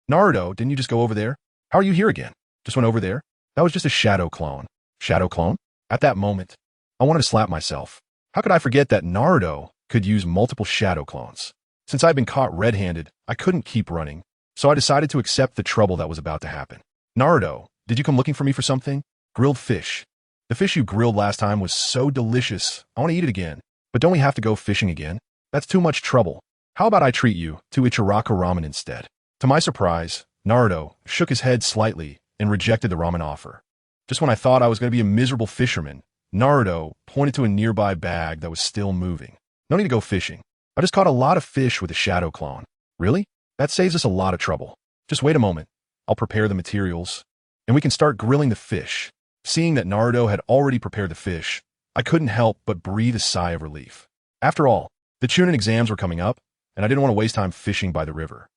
Naruto, didn't you just go over there? How are you here again? Just went over there? That was just a shadow clone. Shadow clone? At that moment, I wanted to slap myself. How could I forget that Naruto could use multiple shadow clones? Since I'd been caught red-handed, I couldn't keep running, so I decided to accept the trouble that was about to happen. Naruto, did you come looking for me for something? Grilled fish. The fish you grilled last time was so delicious. I want to eat it again. But don't we have to go fishing again? That's too much trouble. How about I treat you to Ichiraka ramen instead? To my surprise, Naruto shook his head slightly and rejected the ramen offer. Just when I thought I was going to be a miserable fisherman, Naruto pointed to a nearby bag that was still moving. No need to go fishing. I just caught a lot of fish with a shadow clone. Really? That saves us a lot of trouble. Just wait a moment. I'll prepare the materials, and we can start grilling the fish. Seeing that Naruto had already prepared the fish, I couldn't help but breathe a sigh of relief. After all, the Qianren exams were coming up, and I didn't want to waste time fishing by the river.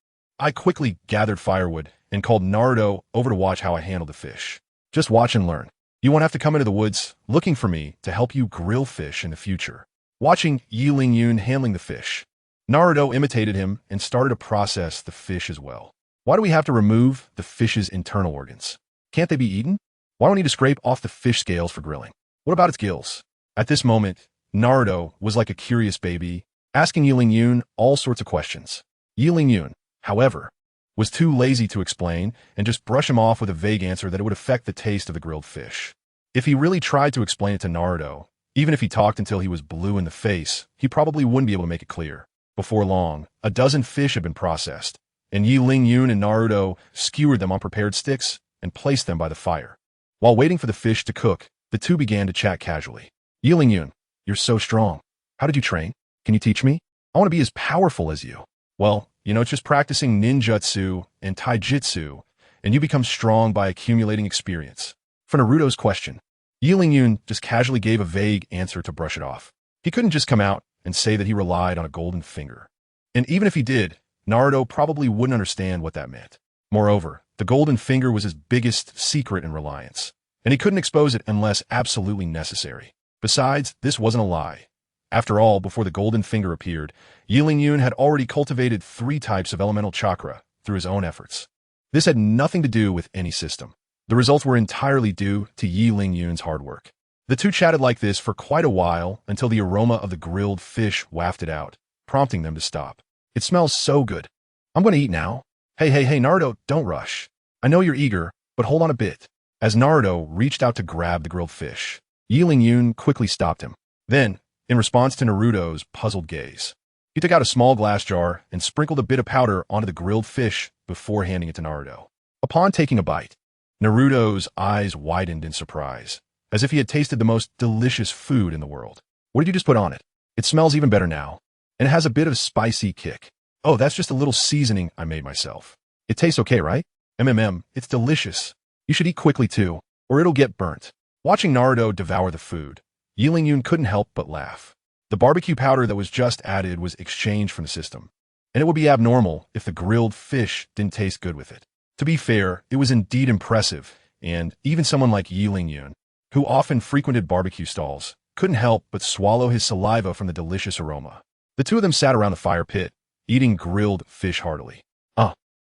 I quickly gathered firewood and called Naruto over to watch how I handled the fish. Just watch and learn. You won't have to come into the woods looking for me to help you grill fish in the future. Watching Yi Ling-yun handling the fish, Naruto imitated him and started to process the fish as well. Why do we have to remove the fish's internal organs? Can't they be eaten? Why do we need to scrape off the fish scales for grilling? What about its gills? At this moment, Naruto was like a curious baby, asking Yi Ling-yun all sorts of questions. Yi Ling-yun, however, was too lazy to explain and just brush him off with a vague answer that it would affect the taste of the grilled fish. If he really tried to explain it to Naruto, even if he talked until he was blue in the face, he probably wouldn't be able to make it clear. Before long, a dozen fish had been processed, and Yi Ling-yun and Naruto skewered them on prepared sticks and placed them by the fire. While waiting for the fish to cook, the two began to chat casually. Yi Ling-yun, you're so strong. How did you train? Can you teach me? I want to be as powerful as you. Well, it's just practicing ninjutsu and taijutsu, and you become strong by accumulating experience. For Naruto's question, Yi Ling-yun just casually gave a vague answer to brush it off. He couldn't just come out and say that he relied on a golden finger. And even if he did, Naruto probably wouldn't understand what that meant. Moreover, the golden finger was his biggest secret and reliance, and he couldn't expose it unless absolutely necessary. Besides, this wasn't a lie. After all, before the golden finger appeared, Yi Ling-yun had already cultivated 3 types of elemental chakra through his own efforts. This had nothing to do with any system. The results were entirely due to Yi Ling-yun's hard work. The two chatted like this for quite a while until the aroma of the grilled fish wafted out, prompting them to stop. It smells so good. I'm going to eat now. Hey, Naruto, don't rush. I know you're eager, but hold on a bit. As Naruto reached out to grab the grilled fish, Yi Ling-yun quickly stopped him. Then, in response to Naruto's puzzled gaze, he took out a small glass jar and sprinkled a bit of powder onto the grilled fish before handing it to Naruto. Upon taking a bite, Naruto's eyes widened in surprise, as if he had tasted the most delicious food in the world. What did you just put on it? It smells even better now, and it has a bit of spicy kick. Oh, that's just a little seasoning I made myself. It tastes okay, right? It's delicious. You should eat quickly too, or it'll get burnt. Watching Naruto devour the food, Yi Ling-yun couldn't help but laugh. The barbecue powder that was just added was exchanged from the system, and it would be abnormal if the grilled fish didn't taste good with it. To be fair, it was indeed impressive, and even someone like Yi Ling-yun, who often frequented barbecue stalls, couldn't help but swallow his saliva from the delicious aroma. The two of them sat around the fire pit, eating grilled fish heartily.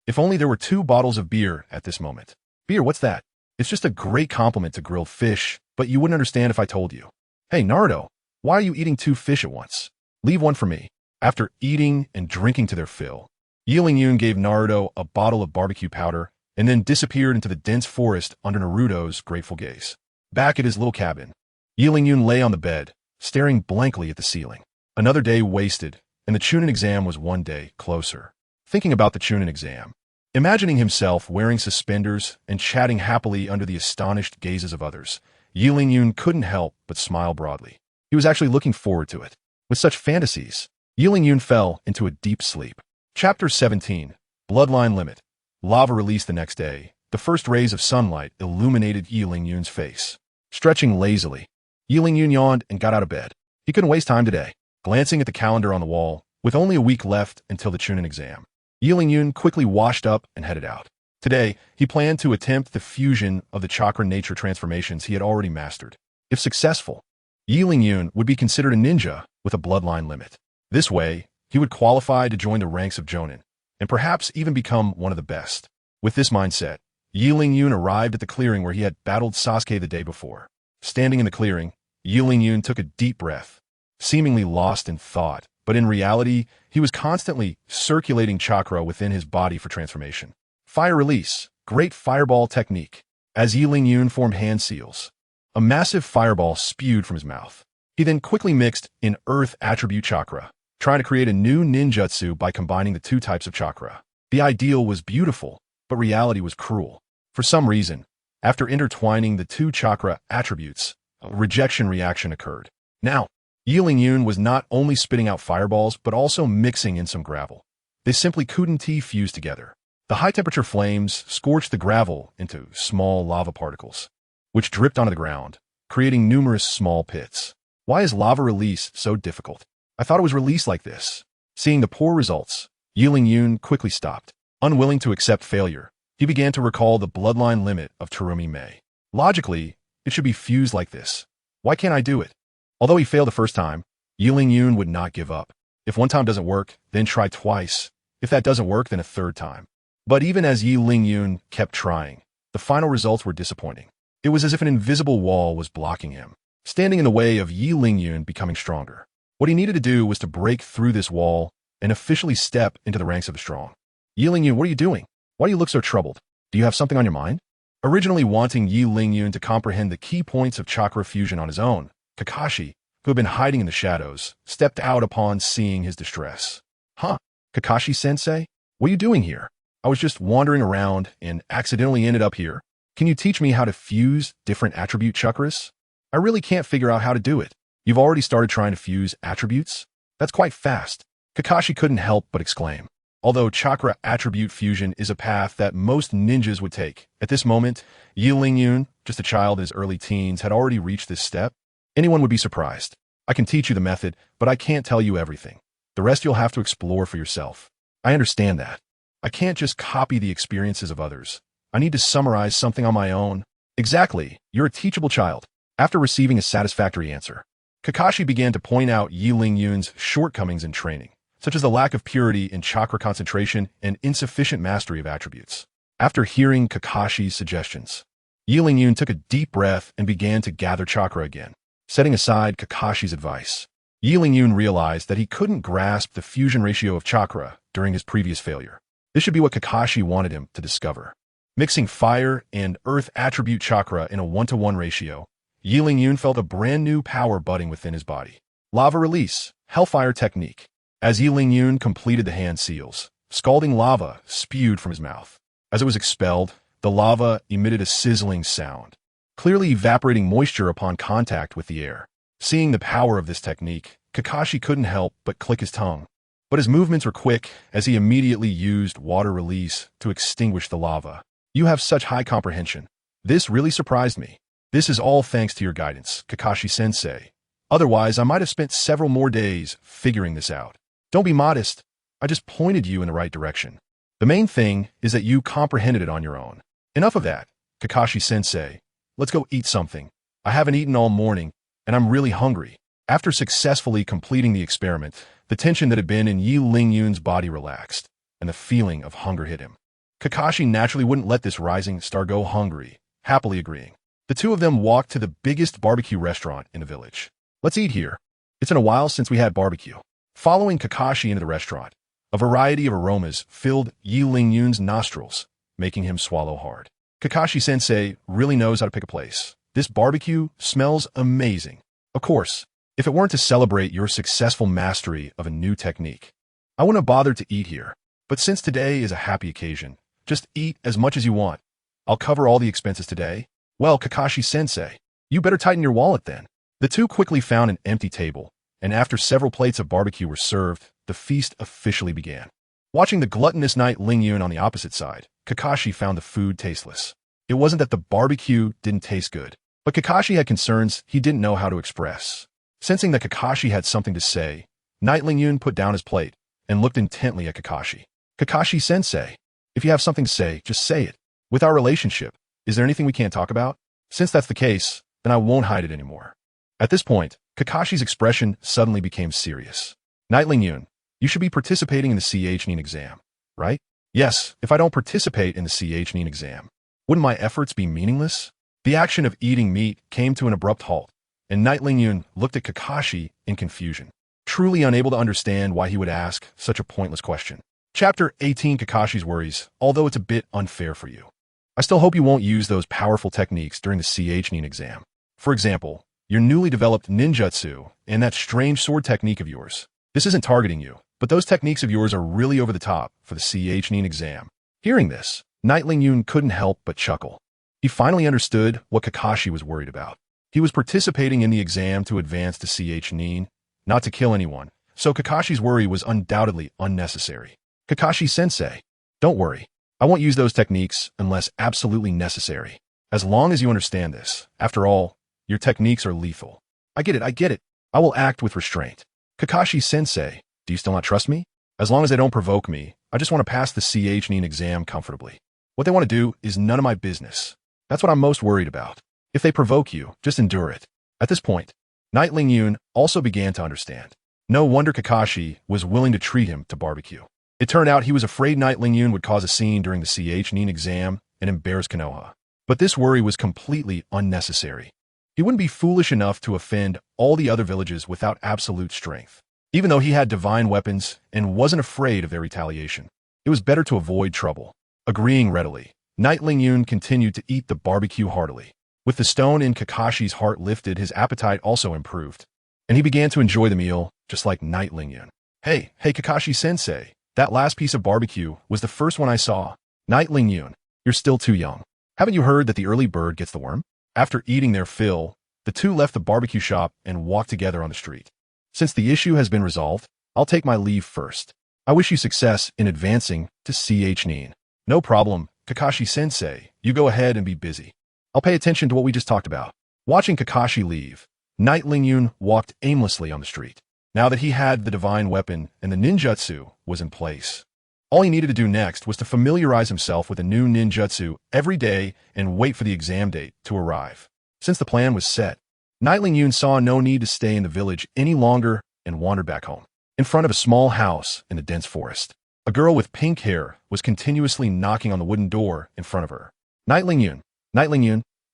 If only there were 2 bottles of beer at this moment. Beer, what's that? It's just a great compliment to grilled fish, but you wouldn't understand if I told you. Hey, Naruto, why are you eating 2 fish at once? Leave one for me. After eating and drinking to their fill, Yi Ling-yun gave Naruto a bottle of barbecue powder and then disappeared into the dense forest under Naruto's grateful gaze. Back at his little cabin, Yi Ling-yun lay on the bed, staring blankly at the ceiling. Another day wasted, and the Qianren exam was one day closer. Thinking about the Qianren exam, imagining himself wearing suspenders and chatting happily under the astonished gazes of others, Yi Ling-yun couldn't help but smile broadly. He was actually looking forward to it. With such fantasies, Yi Ling-yun fell into a deep sleep. Chapter 17, Bloodline Limit. Lava released the next day. The first rays of sunlight illuminated Yi Ling-yun's face. Stretching lazily, Yi Ling-yun yawned and got out of bed. He couldn't waste time today. Glancing at the calendar on the wall, with only a week left until the Qianren exam, Yi Ling-yun quickly washed up and headed out. Today, he planned to attempt the fusion of the chakra nature transformations he had already mastered. If successful, Yi Ling-yun would be considered a ninja with a bloodline limit. This way, he would qualify to join the ranks of Jonin, and perhaps even become one of the best. With this mindset, Yi Ling-yun arrived at the clearing where he had battled Sasuke the day before. Standing in the clearing, Yi Ling-yun took a deep breath, seemingly lost in thought, but in reality, he was constantly circulating chakra within his body for transformation. Fire release, great fireball technique. As Yi Ling-yun formed hand seals, a massive fireball spewed from his mouth. He then quickly mixed in earth attribute chakra, trying to create a new ninjutsu by combining the 2 types of chakra. The ideal was beautiful, but reality was cruel. For some reason, after intertwining the 2 chakra attributes, a rejection reaction occurred. Now, Yi Ling-yun was not only spitting out fireballs, but also mixing in some gravel. They simply couldn't fuse together. The high-temperature flames scorched the gravel into small lava particles, which dripped onto the ground, creating numerous small pits. Why is lava release so difficult? I thought it was released like this. Seeing the poor results, Yi Ling-yun quickly stopped. Unwilling to accept failure, he began to recall the bloodline limit of Terumi Mei. Logically, It should be fused like this. Why can't I do it? Although he failed the first time, Yi Lingyun would not give up. If one time doesn't work, then try twice. If that doesn't work, then a third time. But even as Yi Lingyun kept trying, the final results were disappointing. It was as if an invisible wall was blocking him, standing in the way of Yi Lingyun becoming stronger. What he needed to do was to break through this wall and officially step into the ranks of the strong. Yi Lingyun, what are you doing? Why do you look so troubled? Do you have something on your mind? Originally wanting Yi Lingyun to comprehend the key points of chakra fusion on his own, Kakashi, who had been hiding in the shadows, stepped out upon seeing his distress. Huh? Kakashi-sensei? What are you doing here? I was just wandering around and accidentally ended up here. Can you teach me how to fuse different attribute chakras? I really can't figure out how to do it. You've already started trying to fuse attributes? That's quite fast. Kakashi couldn't help but exclaim. Although chakra attribute fusion is a path that most ninjas would take, at this moment, Yi Lingyun, just a child in his early teens, had already reached this step. Anyone would be surprised. I can teach you the method, but I can't tell you everything. The rest you'll have to explore for yourself. I understand that. I can't just copy the experiences of others. I need to summarize something on my own. Exactly, you're a teachable child. After receiving a satisfactory answer, Kakashi began to point out Yi Lingyun's shortcomings in training, such as the lack of purity in chakra concentration and insufficient mastery of attributes. After hearing Kakashi's suggestions, Yi Lingyun took a deep breath and began to gather chakra again. Setting aside Kakashi's advice, Yi Lingyun realized that he couldn't grasp the fusion ratio of chakra during his previous failure. This should be what Kakashi wanted him to discover. Mixing fire and earth attribute chakra in a 1-to-1 ratio, Yi Lingyun felt a brand new power budding within his body. Lava release, Hellfire technique. As Yi Lingyun completed the hand seals, scalding lava spewed from his mouth. As it was expelled, the lava emitted a sizzling sound, clearly evaporating moisture upon contact with the air. Seeing the power of this technique, Kakashi couldn't help but click his tongue. But his movements were quick as he immediately used water release to extinguish the lava. You have such high comprehension. This really surprised me. This is all thanks to your guidance, Kakashi-sensei. Otherwise, I might have spent several more days figuring this out. Don't be modest. I just pointed you in the right direction. The main thing is that you comprehended it on your own. Enough of that, Kakashi-sensei. Let's go eat something. I haven't eaten all morning, and I'm really hungry. After successfully completing the experiment, the tension that had been in Yi Lingyun's body relaxed, and the feeling of hunger hit him. Kakashi naturally wouldn't let this rising star go hungry, happily agreeing. The two of them walked to the biggest barbecue restaurant in the village. Let's eat here. It's been a while since we had barbecue. Following Kakashi into the restaurant, a variety of aromas filled Yi Lingyun's nostrils, making him swallow hard. Kakashi-sensei really knows how to pick a place. This barbecue smells amazing. Of course, if it weren't to celebrate your successful mastery of a new technique, I wouldn't have bothered to eat here. But since today is a happy occasion, just eat as much as you want. I'll cover all the expenses today. Well, Kakashi-sensei, you better tighten your wallet then. The two quickly found an empty table, and after several plates of barbecue were served, the feast officially began. Watching the gluttonous Knight Lingyun on the opposite side, Kakashi found the food tasteless. It wasn't that the barbecue didn't taste good, but Kakashi had concerns he didn't know how to express. Sensing that Kakashi had something to say, Knight Lingyun put down his plate and looked intently at Kakashi. Kakashi-sensei, if you have something to say, just say it. With our relationship, is there anything we can't talk about? Since that's the case, then I won't hide it anymore. At this point, Kakashi's expression suddenly became serious. Knight Lingyun, you should be participating in the Qianren exam, right? Yes, if I don't participate in the Qianren exam, wouldn't my efforts be meaningless? The action of eating meat came to an abrupt halt, and Knight Lingyun looked at Kakashi in confusion, truly unable to understand why he would ask such a pointless question. Chapter 18 Kakashi's Worries, although it's a bit unfair for you. I still hope you won't use those powerful techniques during the Qianren exam. For example, your newly developed ninjutsu and that strange sword technique of yours. This isn't targeting you, but those techniques of yours are really over the top for the Qianren exam. Hearing this, Knight Lingyun couldn't help but chuckle. He finally understood what Kakashi was worried about. He was participating in the exam to advance to Qianren, not to kill anyone, so Kakashi's worry was undoubtedly unnecessary. Kakashi-sensei, don't worry. I won't use those techniques unless absolutely necessary. As long as you understand this, after all, your techniques are lethal. I get it. I will act with restraint. Kakashi-sensei, do you still not trust me? As long as they don't provoke me, I just want to pass the Qianren exam comfortably. What they want to do is none of my business. That's what I'm most worried about. If they provoke you, just endure it. At this point, Knight Lingyun also began to understand. No wonder Kakashi was willing to treat him to barbecue. It turned out he was afraid Knight Lingyun would cause a scene during the Qianren exam and embarrass Konoha. But this worry was completely unnecessary. He wouldn't be foolish enough to offend all the other villages without absolute strength. Even though he had divine weapons and wasn't afraid of their retaliation, it was better to avoid trouble. Agreeing readily, Knight Lingyun continued to eat the barbecue heartily. With the stone in Kakashi's heart lifted, his appetite also improved, and he began to enjoy the meal just like Knight Lingyun. Hey Kakashi-sensei, that last piece of barbecue was the first one I saw. Knight Lingyun, you're still too young. Haven't you heard that the early bird gets the worm? After eating their fill, the two left the barbecue shop and walked together on the street. Since the issue has been resolved, I'll take my leave first. I wish you success in advancing to Qianren. No problem, Kakashi-sensei, you go ahead and be busy. I'll pay attention to what we just talked about. Watching Kakashi leave, Knight Lingyun walked aimlessly on the street. Now that he had the divine weapon and the ninjutsu was in place, all he needed to do next was to familiarize himself with a new ninjutsu every day and wait for the exam date to arrive. Since the plan was set, Knight Lingyun saw no need to stay in the village any longer and wandered back home. In front of a small house in the dense forest, a girl with pink hair was continuously knocking on the wooden door in front of her. Knight Lingyun,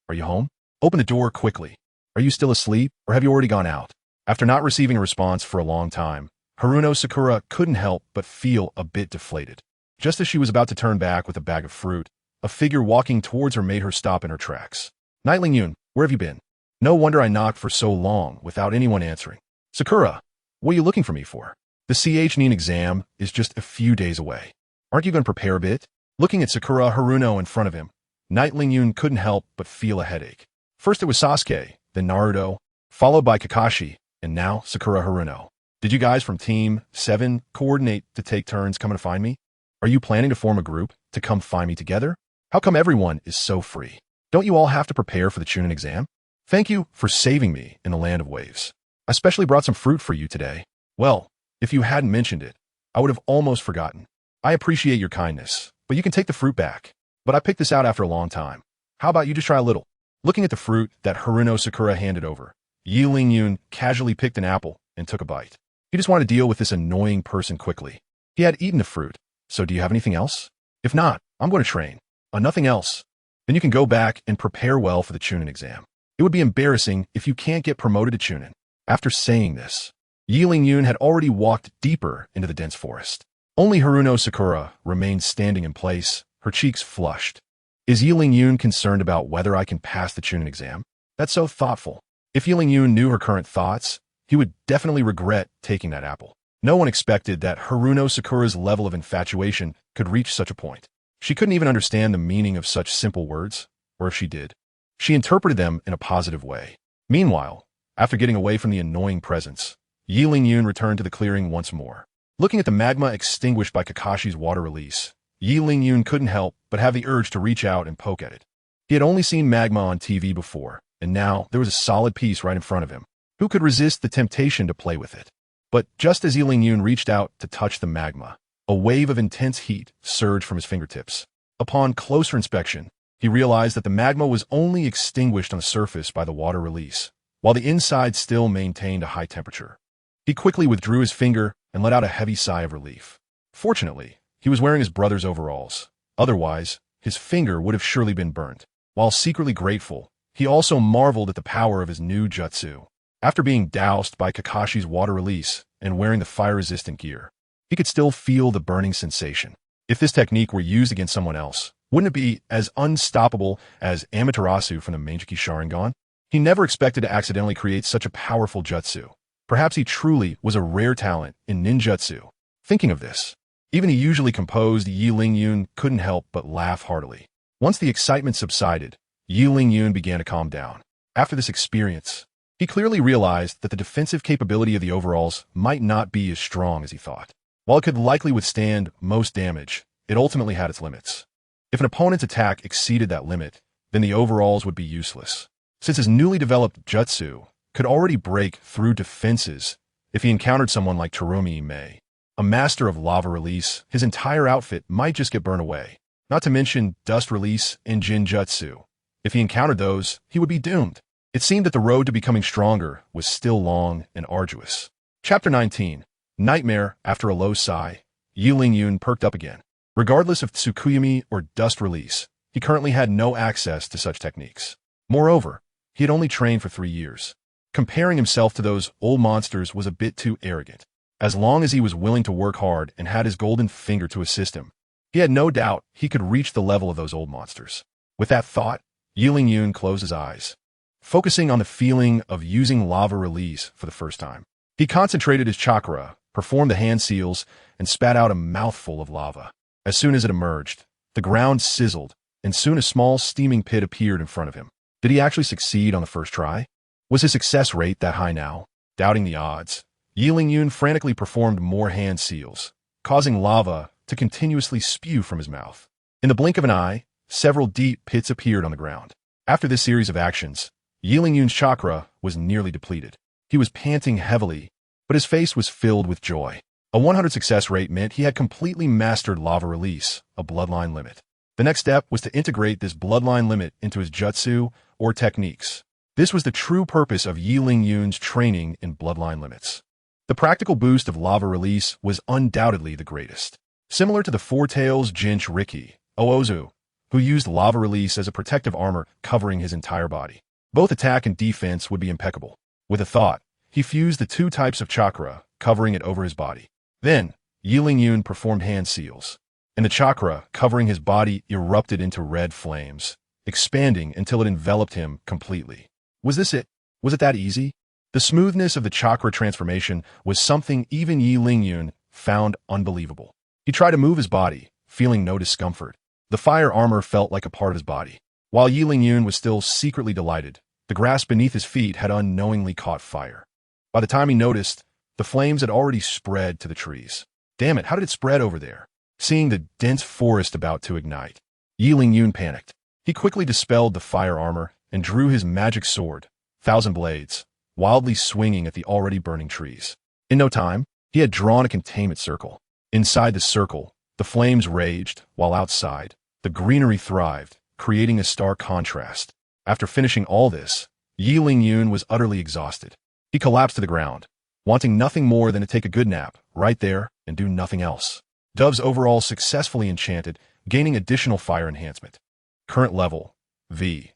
are you home? Open the door quickly. Are you still asleep, or have you already gone out? After not receiving a response for a long time, Haruno Sakura couldn't help but feel a bit deflated. Just as she was about to turn back with a bag of fruit, a figure walking towards her made her stop in her tracks. Knight Lingyun, where have you been? No wonder I knocked for so long without anyone answering. Sakura, what are you looking for me for? The Qianren exam is just a few days away. Aren't you going to prepare a bit? Looking at Sakura Haruno in front of him, Knight Lingyun couldn't help but feel a headache. First it was Sasuke, then Naruto, followed by Kakashi, and now Sakura Haruno. Did you guys from Team 7 coordinate to take turns coming to find me? Are you planning to form a group to come find me together? How come everyone is so free? Don't you all have to prepare for the Chunin exam? Thank you for saving me in the land of waves. I specially brought some fruit for you today. Well, if you hadn't mentioned it, I would have almost forgotten. I appreciate your kindness, but you can take the fruit back. But I picked this out after a long time. How about you just try a little? Looking at the fruit that Haruno Sakura handed over, Yi Lingyun casually picked an apple and took a bite. He just wanted to deal with this annoying person quickly. He had eaten the fruit, so do you have anything else? If not, I'm going to train. Nothing else. Then you can go back and prepare well for the Chunin exam. It would be embarrassing if you can't get promoted to Chunin. After saying this, Yi Lingyun had already walked deeper into the dense forest. Only Haruno Sakura remained standing in place, her cheeks flushed. Is Yi Lingyun concerned about whether I can pass the Chunin exam? That's so thoughtful. If Yi Lingyun knew her current thoughts, he would definitely regret taking that apple. No one expected that Haruno Sakura's level of infatuation could reach such a point. She couldn't even understand the meaning of such simple words, or if she did, she interpreted them in a positive way. Meanwhile, after getting away from the annoying presence, Yi Lingyun returned to the clearing once more. Looking at the magma extinguished by Kakashi's water release, Yi Lingyun couldn't help but have the urge to reach out and poke at it. He had only seen magma on TV before, and now there was a solid piece right in front of him. Who could resist the temptation to play with it? But just as Yi Lingyun reached out to touch the magma, a wave of intense heat surged from his fingertips. Upon closer inspection, he realized that the magma was only extinguished on the surface by the water release, while the inside still maintained a high temperature. He quickly withdrew his finger and let out a heavy sigh of relief. Fortunately, he was wearing his brother's overalls. Otherwise, his finger would have surely been burnt. While secretly grateful, he also marveled at the power of his new jutsu. After being doused by Kakashi's water release and wearing the fire-resistant gear, he could still feel the burning sensation. If this technique were used against someone else, wouldn't it be as unstoppable as Amaterasu from the Meijiki Sharingan? He never expected to accidentally create such a powerful jutsu. Perhaps he truly was a rare talent in ninjutsu. Thinking of this, even the usually composed Yi Lingyun couldn't help but laugh heartily. Once the excitement subsided, Yi Lingyun began to calm down. After this experience, he clearly realized that the defensive capability of the overalls might not be as strong as he thought. While it could likely withstand most damage, it ultimately had its limits. If an opponent's attack exceeded that limit, then the overalls would be useless. Since his newly developed jutsu could already break through defenses if he encountered someone like Terumi Mei, a master of lava release, his entire outfit might just get burned away. Not to mention dust release and Jinjutsu. If he encountered those, he would be doomed. It seemed that the road to becoming stronger was still long and arduous. Chapter 19. Nightmare. After a low sigh, Yi Lingyun perked up again. Regardless of Tsukuyumi or dust release, he currently had no access to such techniques. Moreover, he had only trained for 3 years. Comparing himself to those old monsters was a bit too arrogant. As long as he was willing to work hard and had his golden finger to assist him, he had no doubt he could reach the level of those old monsters. With that thought, Yi Lingyun closed his eyes, focusing on the feeling of using lava release for the first time. He concentrated his chakra, performed the hand seals, and spat out a mouthful of lava. As soon as it emerged, the ground sizzled, and soon a small steaming pit appeared in front of him. Did he actually succeed on the first try? Was his success rate that high now? Doubting the odds, Yi Lingyun frantically performed more hand seals, causing lava to continuously spew from his mouth. In the blink of an eye, several deep pits appeared on the ground. After this series of actions, Yi Lingyun's chakra was nearly depleted. He was panting heavily, but his face was filled with joy. A 100 success rate meant he had completely mastered lava release, a bloodline limit. The next step was to integrate this bloodline limit into his jutsu or techniques. This was the true purpose of Yi Lingyun's training in bloodline limits. The practical boost of lava release was undoubtedly the greatest. Similar to the Four Tails Jinch Riki, Oozu, who used lava release as a protective armor covering his entire body. Both attack and defense would be impeccable. With a thought, he fused the 2 types of chakra, covering it over his body. Then, Yi Lingyun performed hand seals, and the chakra covering his body erupted into red flames, expanding until it enveloped him completely. Was this it? Was it that easy? The smoothness of the chakra transformation was something even Yi Lingyun found unbelievable. He tried to move his body, feeling no discomfort. The fire armor felt like a part of his body. While Yi Lingyun was still secretly delighted, the grass beneath his feet had unknowingly caught fire. By the time he noticed, the flames had already spread to the trees. Damn it, how did it spread over there? Seeing the dense forest about to ignite, Yi Lingyun panicked. He quickly dispelled the fire armor and drew his magic sword, Thousand Blades, wildly swinging at the already burning trees. In no time, he had drawn a containment circle. Inside the circle, the flames raged, while outside, the greenery thrived, creating a stark contrast. After finishing all this, Yi Lingyun was utterly exhausted. He collapsed to the ground, wanting nothing more than to take a good nap right there and do nothing else. Doves overall successfully enchanted, gaining additional fire enhancement. Current level, V.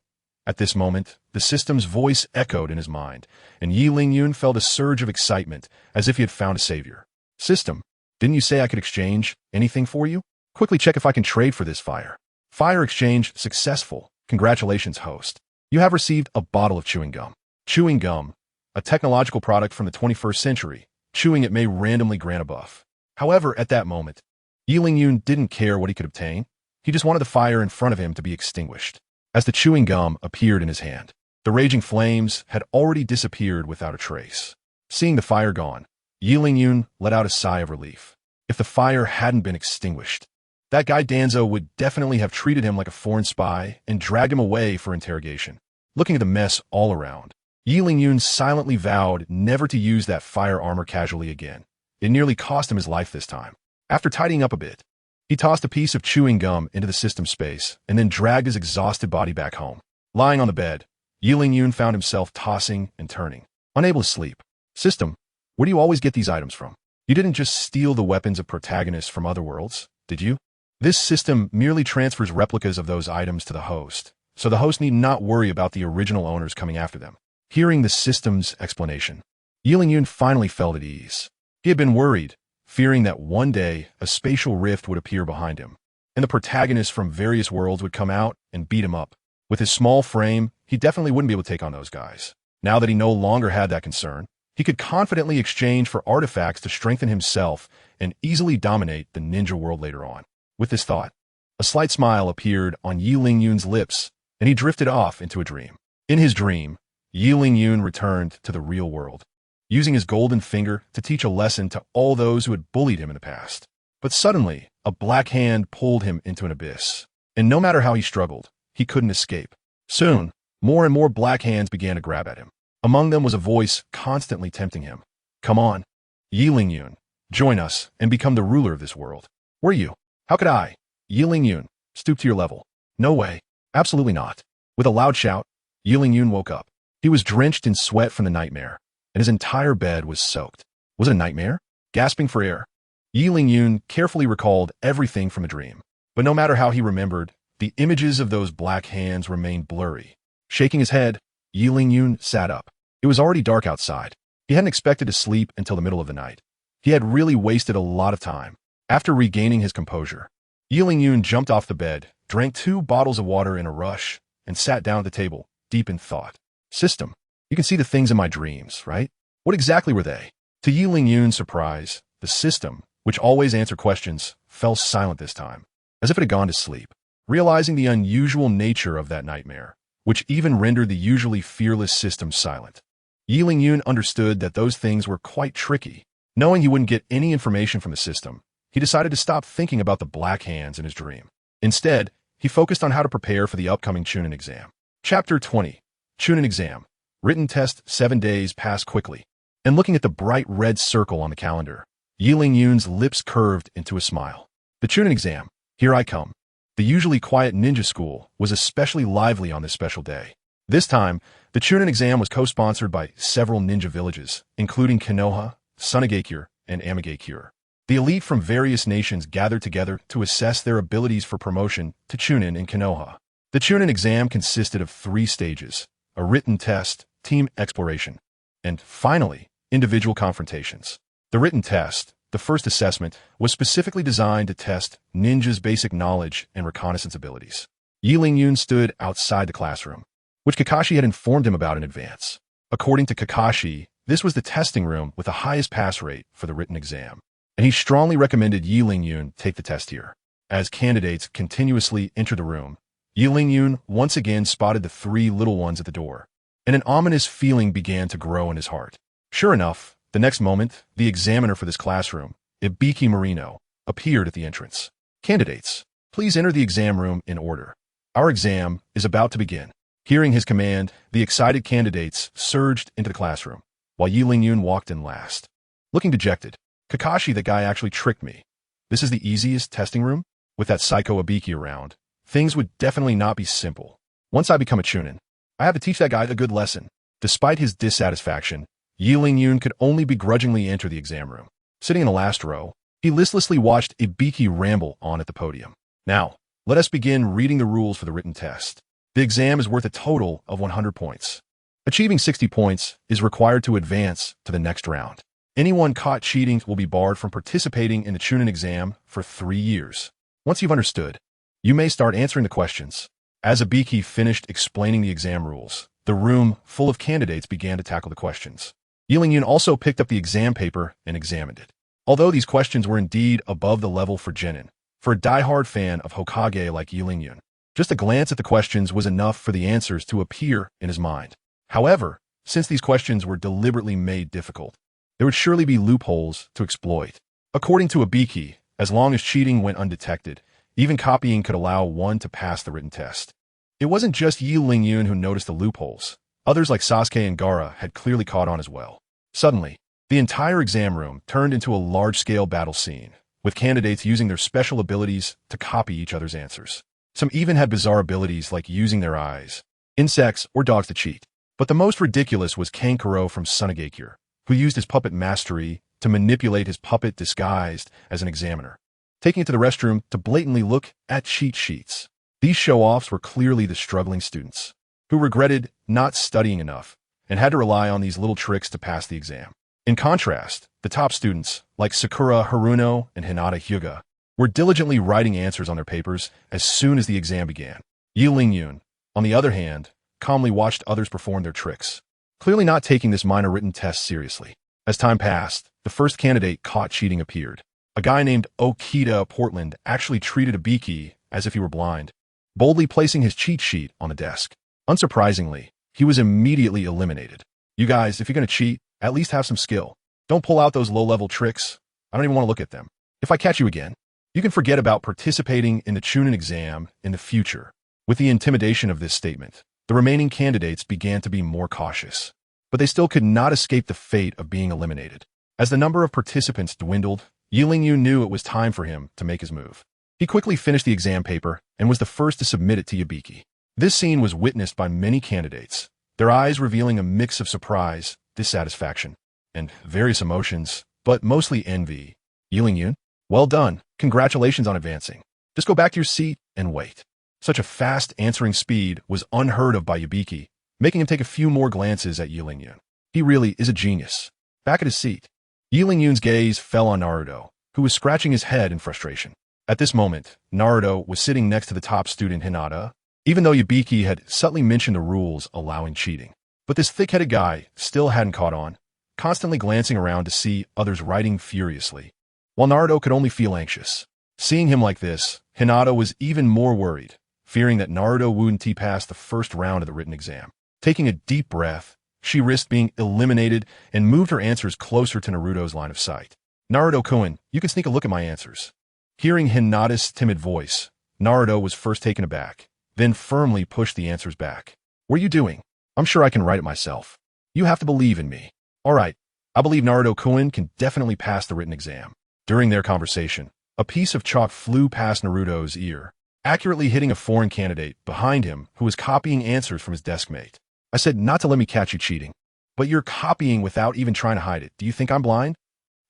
At this moment, the system's voice echoed in his mind, and Yi Lingyun felt a surge of excitement, as if he had found a savior. System, didn't you say I could exchange anything for you? Quickly check if I can trade for this fire. Fire exchange successful. Congratulations, host. You have received a bottle of chewing gum. Chewing gum, a technological product from the 21st century. Chewing it may randomly grant a buff. However, at that moment, Yi Lingyun didn't care what he could obtain. He just wanted the fire in front of him to be extinguished. As the chewing gum appeared in his hand, the raging flames had already disappeared without a trace. Seeing the fire gone, Yi Lingyun let out a sigh of relief. If the fire hadn't been extinguished, that guy Danzo would definitely have treated him like a foreign spy and dragged him away for interrogation. Looking at the mess all around, Yi Lingyun silently vowed never to use that fire armor casually again. It nearly cost him his life this time. After tidying up a bit, he tossed a piece of chewing gum into the system space and then dragged his exhausted body back home. Lying on the bed, Yi Lingyun found himself tossing and turning, unable to sleep. System, where do you always get these items from? You didn't just steal the weapons of protagonists from other worlds, did you? This system merely transfers replicas of those items to the host, so the host need not worry about the original owners coming after them. Hearing the system's explanation, Yi Lingyun finally felt at ease. He had been worried, fearing that one day a spatial rift would appear behind him, and the protagonists from various worlds would come out and beat him up. With his small frame, he definitely wouldn't be able to take on those guys. Now that he no longer had that concern, he could confidently exchange for artifacts to strengthen himself and easily dominate the ninja world later on. With this thought, a slight smile appeared on Yi Lingyun's lips, and he drifted off into a dream. In his dream, Yi Lingyun returned to the real world, using his golden finger to teach a lesson to all those who had bullied him in the past. But suddenly, a black hand pulled him into an abyss, and no matter how he struggled, he couldn't escape. Soon, more and more black hands began to grab at him. Among them was a voice constantly tempting him. Come on, Yi Lingyun, join us and become the ruler of this world. Were you? How could I, Yi Lingyun, stoop to your level? No way. Absolutely not. With a loud shout, Yun woke up. He was drenched in sweat from the nightmare, and his entire bed was soaked. Was it a nightmare? Gasping for air, Yun carefully recalled everything from the dream. But no matter how he remembered, the images of those black hands remained blurry. Shaking his head, Yun sat up. It was already dark outside. He hadn't expected to sleep until the middle of the night. He had really wasted a lot of time. After regaining his composure, Yun jumped off the bed, drank 2 bottles of water in a rush, and sat down at the table, deep in thought. System. You can see the things in my dreams, right? What exactly were they? To Yun's surprise, the system, which always answered questions, fell silent this time, as if it had gone to sleep. Realizing the unusual nature of that nightmare, which even rendered the usually fearless system silent, Yun understood that those things were quite tricky. Knowing he wouldn't get any information from the system, he decided to stop thinking about the black hands in his dream. Instead, he focused on how to prepare for the upcoming Qianren exam. Chapter 20. Qianren exam. Written test. 7 days passed quickly. And looking at the bright red circle on the calendar, Yun's lips curved into a smile. The Qianren exam. Here I come. The usually quiet ninja school was especially lively on this special day. This time, the Qianren exam was co-sponsored by several ninja villages, including Konoha, Sunagakure, and Amagakure. The elite from various nations gathered together to assess their abilities for promotion to Qianren in Konoha. The Qianren exam consisted of 3 stages: a written test, team exploration, and, finally, individual confrontations. The written test, the first assessment, was specifically designed to test ninjas' basic knowledge and reconnaissance abilities. Yun stood outside the classroom, which Kakashi had informed him about in advance. According to Kakashi, this was the testing room with the highest pass rate for the written exam, and he strongly recommended Yun take the test here. As candidates continuously entered the room, Yun once again spotted the 3 little ones at the door, and an ominous feeling began to grow in his heart. Sure enough, the next moment, the examiner for this classroom, Ibiki Marino, appeared at the entrance. Candidates, please enter the exam room in order. Our exam is about to begin. Hearing his command, the excited candidates surged into the classroom, while Yun walked in last. Looking dejected, Kakashi, that guy actually tricked me. This is the easiest testing room? With that psycho Ibiki around, things would definitely not be simple. Once I become a Chunin, I have to teach that guy a good lesson. Despite his dissatisfaction, Yun could only begrudgingly enter the exam room. Sitting in the last row, he listlessly watched Ibiki ramble on at the podium. Now, let us begin reading the rules for the written test. The exam is worth a total of 100 points. Achieving 60 points is required to advance to the next round. Anyone caught cheating will be barred from participating in the Chunin exam for 3 years. Once you've understood, you may start answering the questions. As Ibiki finished explaining the exam rules, the room full of candidates began to tackle the questions. Yun also picked up the exam paper and examined it. Although these questions were indeed above the level for Genin, for a die-hard fan of Hokage like Yun, just a glance at the questions was enough for the answers to appear in his mind. However, since these questions were deliberately made difficult, there would surely be loopholes to exploit. According to Ibiki, as long as cheating went undetected, even copying could allow one to pass the written test. It wasn't just Yun who noticed the loopholes. Others like Sasuke and Gaara had clearly caught on as well. Suddenly, the entire exam room turned into a large-scale battle scene, with candidates using their special abilities to copy each other's answers. Some even had bizarre abilities like using their eyes, insects, or dogs to cheat. But the most ridiculous was Kankuro from Sunagakure, who used his puppet mastery to manipulate his puppet disguised as an examiner, taking it to the restroom to blatantly look at cheat sheets. These show-offs were clearly the struggling students, who regretted not studying enough and had to rely on these little tricks to pass the exam. In contrast, the top students, like Sakura Haruno and Hinata Hyuga, were diligently writing answers on their papers as soon as the exam began. Yun, on the other hand, calmly watched others perform their tricks, clearly not taking this minor written test seriously. As time passed, the first candidate caught cheating appeared. A guy named Okita Portland actually treated Ibiki as if he were blind, boldly placing his cheat sheet on the desk. Unsurprisingly, he was immediately eliminated. You guys, if you're going to cheat, at least have some skill. Don't pull out those low-level tricks. I don't even want to look at them. If I catch you again, you can forget about participating in the Chunin exam in the future. With the intimidation of this statement, the remaining candidates began to be more cautious. But they still could not escape the fate of being eliminated. As the number of participants dwindled, Yun knew it was time for him to make his move. He quickly finished the exam paper and was the first to submit it to Ibiki. This scene was witnessed by many candidates, their eyes revealing a mix of surprise, dissatisfaction, and various emotions, but mostly envy. Yun, well done. Congratulations on advancing. Just go back to your seat and wait. Such a fast answering speed was unheard of by Yubiki, making him take a few more glances at Yun. He really is a genius. Back at his seat, Yun's gaze fell on Naruto, who was scratching his head in frustration. At this moment, Naruto was sitting next to the top student Hinata, even though Yubiki had subtly mentioned the rules allowing cheating. But this thick-headed guy still hadn't caught on, constantly glancing around to see others writing furiously, while Naruto could only feel anxious. Seeing him like this, Hinata was even more worried, fearing that Naruto wouldn't pass the first round of the written exam. Taking a deep breath, she risked being eliminated and moved her answers closer to Naruto's line of sight. Naruto-kun, you can sneak a look at my answers. Hearing Hinata's timid voice, Naruto was first taken aback, then firmly pushed the answers back. What are you doing? I'm sure I can write it myself. You have to believe in me. All right, I believe Naruto-kun can definitely pass the written exam. During their conversation, a piece of chalk flew past Naruto's ear, accurately hitting a foreign candidate behind him who was copying answers from his deskmate. I said not to let me catch you cheating, but you're copying without even trying to hide it. Do you think I'm blind?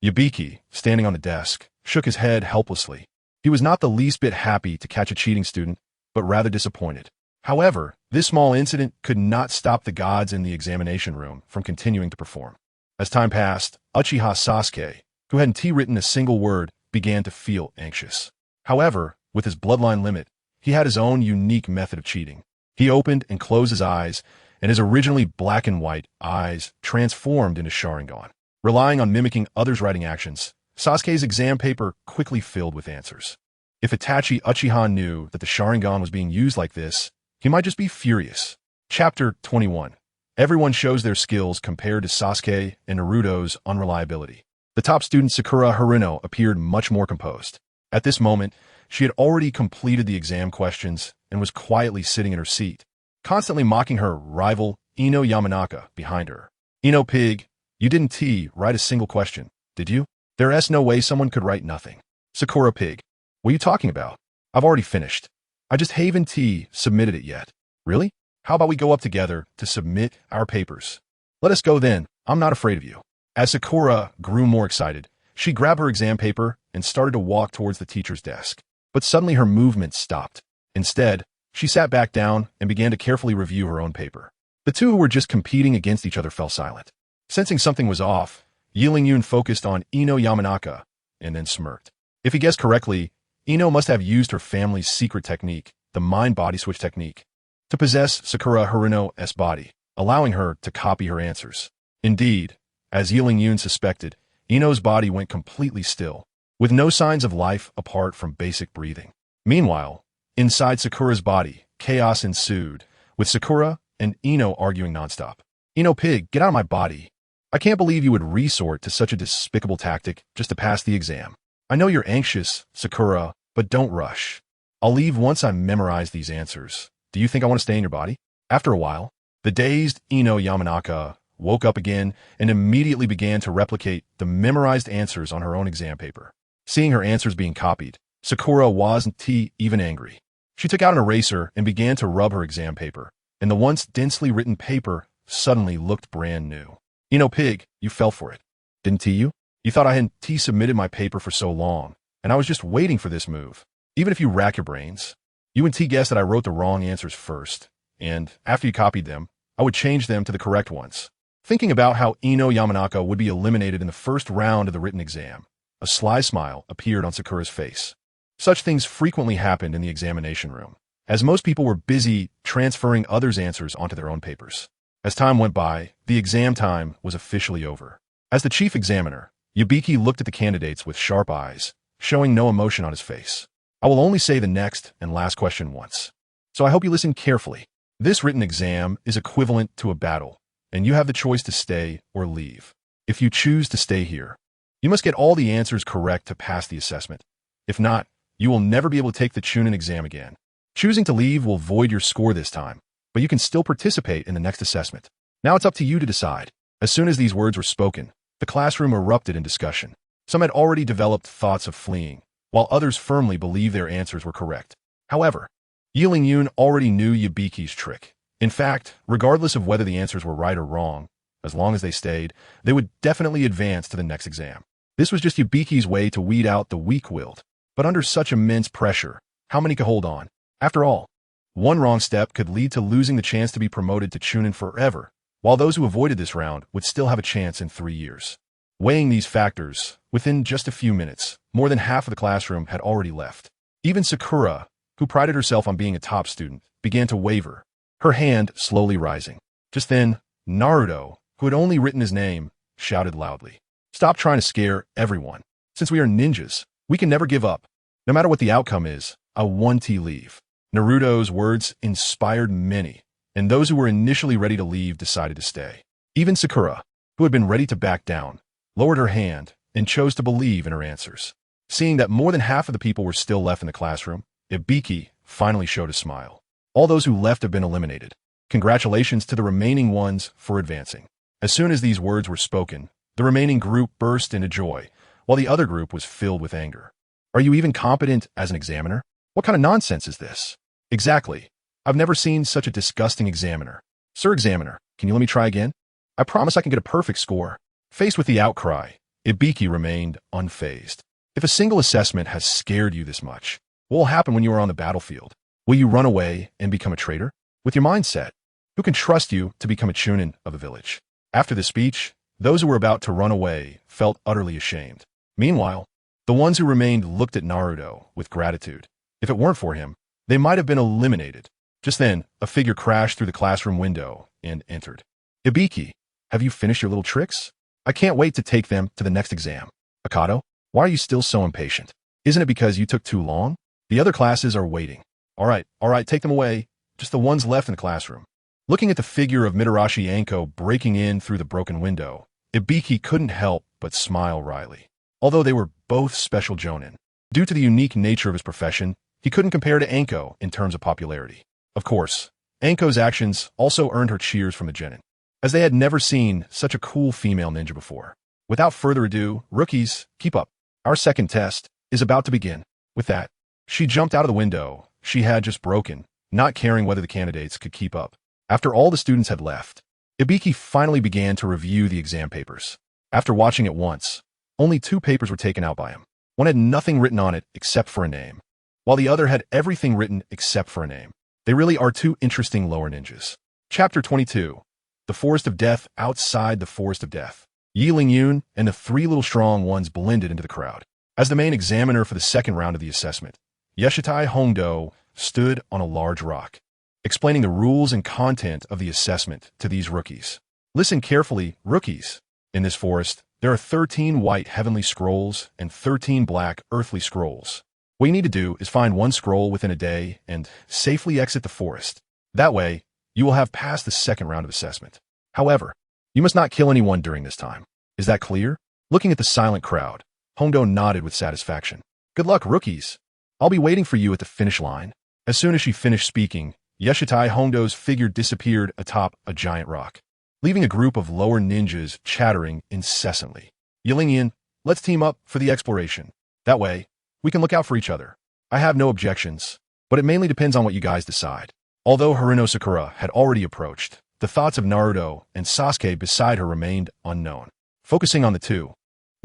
Yubiki, standing on the desk, shook his head helplessly. He was not the least bit happy to catch a cheating student, but rather disappointed. However, this small incident could not stop the gods in the examination room from continuing to perform. As time passed, Uchiha Sasuke, who hadn't written a single word, began to feel anxious. However, with his bloodline limit, he had his own unique method of cheating. He opened and closed his eyes, and his originally black and white eyes transformed into Sharingan. Relying on mimicking others' writing actions, Sasuke's exam paper quickly filled with answers. If Itachi Uchiha knew that the Sharingan was being used like this, he might just be furious. Chapter 21. Everyone shows their skills compared to Sasuke and Naruto's unreliability. The top student Sakura Haruno appeared much more composed. At this moment, she had already completed the exam questions and was quietly sitting in her seat, constantly mocking her rival Ino Yamanaka behind her. Ino Pig, you didn't write a single question, did you? There's no way someone could write nothing. Sakura Pig, what are you talking about? I've already finished. I just haven't submitted it yet. Really? How about we go up together to submit our papers? Let us go then. I'm not afraid of you. As Sakura grew more excited, she grabbed her exam paper and started to walk towards the teacher's desk. But suddenly her movement stopped. Instead, she sat back down and began to carefully review her own paper. The two who were just competing against each other fell silent. Sensing something was off, Yun focused on Ino Yamanaka and then smirked. If he guessed correctly, Ino must have used her family's secret technique, the mind-body switch technique, to possess Sakura Haruno's body, allowing her to copy her answers. Indeed, as Yun suspected, Ino's body went completely still, with no signs of life apart from basic breathing. Meanwhile, inside Sakura's body, chaos ensued, with Sakura and Ino arguing nonstop. Ino Pig, get out of my body. I can't believe you would resort to such a despicable tactic just to pass the exam. I know you're anxious, Sakura, but don't rush. I'll leave once I memorize these answers. Do you think I want to stay in your body? After a while, the dazed Ino Yamanaka woke up again and immediately began to replicate the memorized answers on her own exam paper. Seeing her answers being copied, Sakura wasn't even angry. She took out an eraser and began to rub her exam paper, and the once densely written paper suddenly looked brand new. Ino Pig, you fell for it. Didn't you? You thought I hadn't submitted my paper for so long, and I was just waiting for this move. Even if you rack your brains, you and guessed that I wrote the wrong answers first, and after you copied them, I would change them to the correct ones. Thinking about how Ino Yamanaka would be eliminated in the first round of the written exam, a sly smile appeared on Sakura's face. Such things frequently happened in the examination room, as most people were busy transferring others' answers onto their own papers. As time went by, the exam time was officially over. As the chief examiner, Yubiki looked at the candidates with sharp eyes, showing no emotion on his face. I will only say the next and last question once, so I hope you listen carefully. This written exam is equivalent to a battle, and you have the choice to stay or leave. If you choose to stay here, you must get all the answers correct to pass the assessment. If not, you will never be able to take the Qianren exam again. Choosing to leave will void your score this time, but you can still participate in the next assessment. Now it's up to you to decide. As soon as these words were spoken, the classroom erupted in discussion. Some had already developed thoughts of fleeing, while others firmly believed their answers were correct. However, Yun already knew Yabiki's trick. In fact, regardless of whether the answers were right or wrong, as long as they stayed, they would definitely advance to the next exam. This was just Yabiki's way to weed out the weak-willed. But under such immense pressure, how many could hold on? After all, one wrong step could lead to losing the chance to be promoted to Qianren forever, while those who avoided this round would still have a chance in 3 years. Weighing these factors, within just a few minutes, more than half of the classroom had already left. Even Sakura, who prided herself on being a top student, began to waver, her hand slowly rising. Just then, Naruto, who had only written his name, shouted loudly, "Stop trying to scare everyone. Since we are ninjas, we can never give up. No matter what the outcome is, I want to leave." Naruto's words inspired many, and those who were initially ready to leave decided to stay. Even Sakura, who had been ready to back down, lowered her hand and chose to believe in her answers. Seeing that more than half of the people were still left in the classroom, Ibiki finally showed a smile. All those who left have been eliminated. Congratulations to the remaining ones for advancing. As soon as these words were spoken, the remaining group burst into joy, while the other group was filled with anger. Are you even competent as an examiner? What kind of nonsense is this? Exactly. I've never seen such a disgusting examiner. Sir Examiner, can you let me try again? I promise I can get a perfect score. Faced with the outcry, Ibiki remained unfazed. If a single assessment has scared you this much, what will happen when you are on the battlefield? Will you run away and become a traitor? With your mindset, who can trust you to become a Chunin of a village? After this speech, those who were about to run away felt utterly ashamed. Meanwhile, the ones who remained looked at Naruto with gratitude. If it weren't for him, they might have been eliminated. Just then, a figure crashed through the classroom window and entered. Ibiki, have you finished your little tricks? I can't wait to take them to the next exam. Akato, why are you still so impatient? Isn't it because you took too long? The other classes are waiting. All right, take them away. Just the ones left in the classroom. Looking at the figure of Mitarashi Anko breaking in through the broken window, Ibiki couldn't help but smile wryly. Although they were both special jonin, due to the unique nature of his profession, he couldn't compare to Anko in terms of popularity. Of course, Anko's actions also earned her cheers from the genin, as they had never seen such a cool female ninja before. Without further ado, rookies, keep up. Our second test is about to begin. With that, she jumped out of the window she had just broken, not caring whether the candidates could keep up. After all the students had left, Ibiki finally began to review the exam papers. After watching it once, only 2 papers were taken out by him. One had nothing written on it except for a name, while the other had everything written except for a name. They really are 2 interesting lower ninjas. Chapter 22. The Forest of Death Outside the Forest of Death. Yun and the 3 little strong ones blended into the crowd. As the main examiner for the second round of the assessment, Yeshitai Hongdo stood on a large rock, explaining the rules and content of the assessment to these rookies. Listen carefully, rookies. In this forest, there are 13 white heavenly scrolls and 13 black earthly scrolls. What you need to do is find 1 scroll within a day and safely exit the forest. That way, you will have passed the second round of assessment. However, you must not kill anyone during this time. Is that clear? Looking at the silent crowd, Hongdo nodded with satisfaction. Good luck, rookies. I'll be waiting for you at the finish line. As soon as she finished speaking, Yeshitai Hongdo's figure disappeared atop a giant rock, leaving a group of lower ninjas chattering incessantly. Yilingyan, let's team up for the exploration. That way, we can look out for each other. I have no objections, but it mainly depends on what you guys decide. Although Haruno Sakura had already approached, the thoughts of Naruto and Sasuke beside her remained unknown. Focusing on the 2,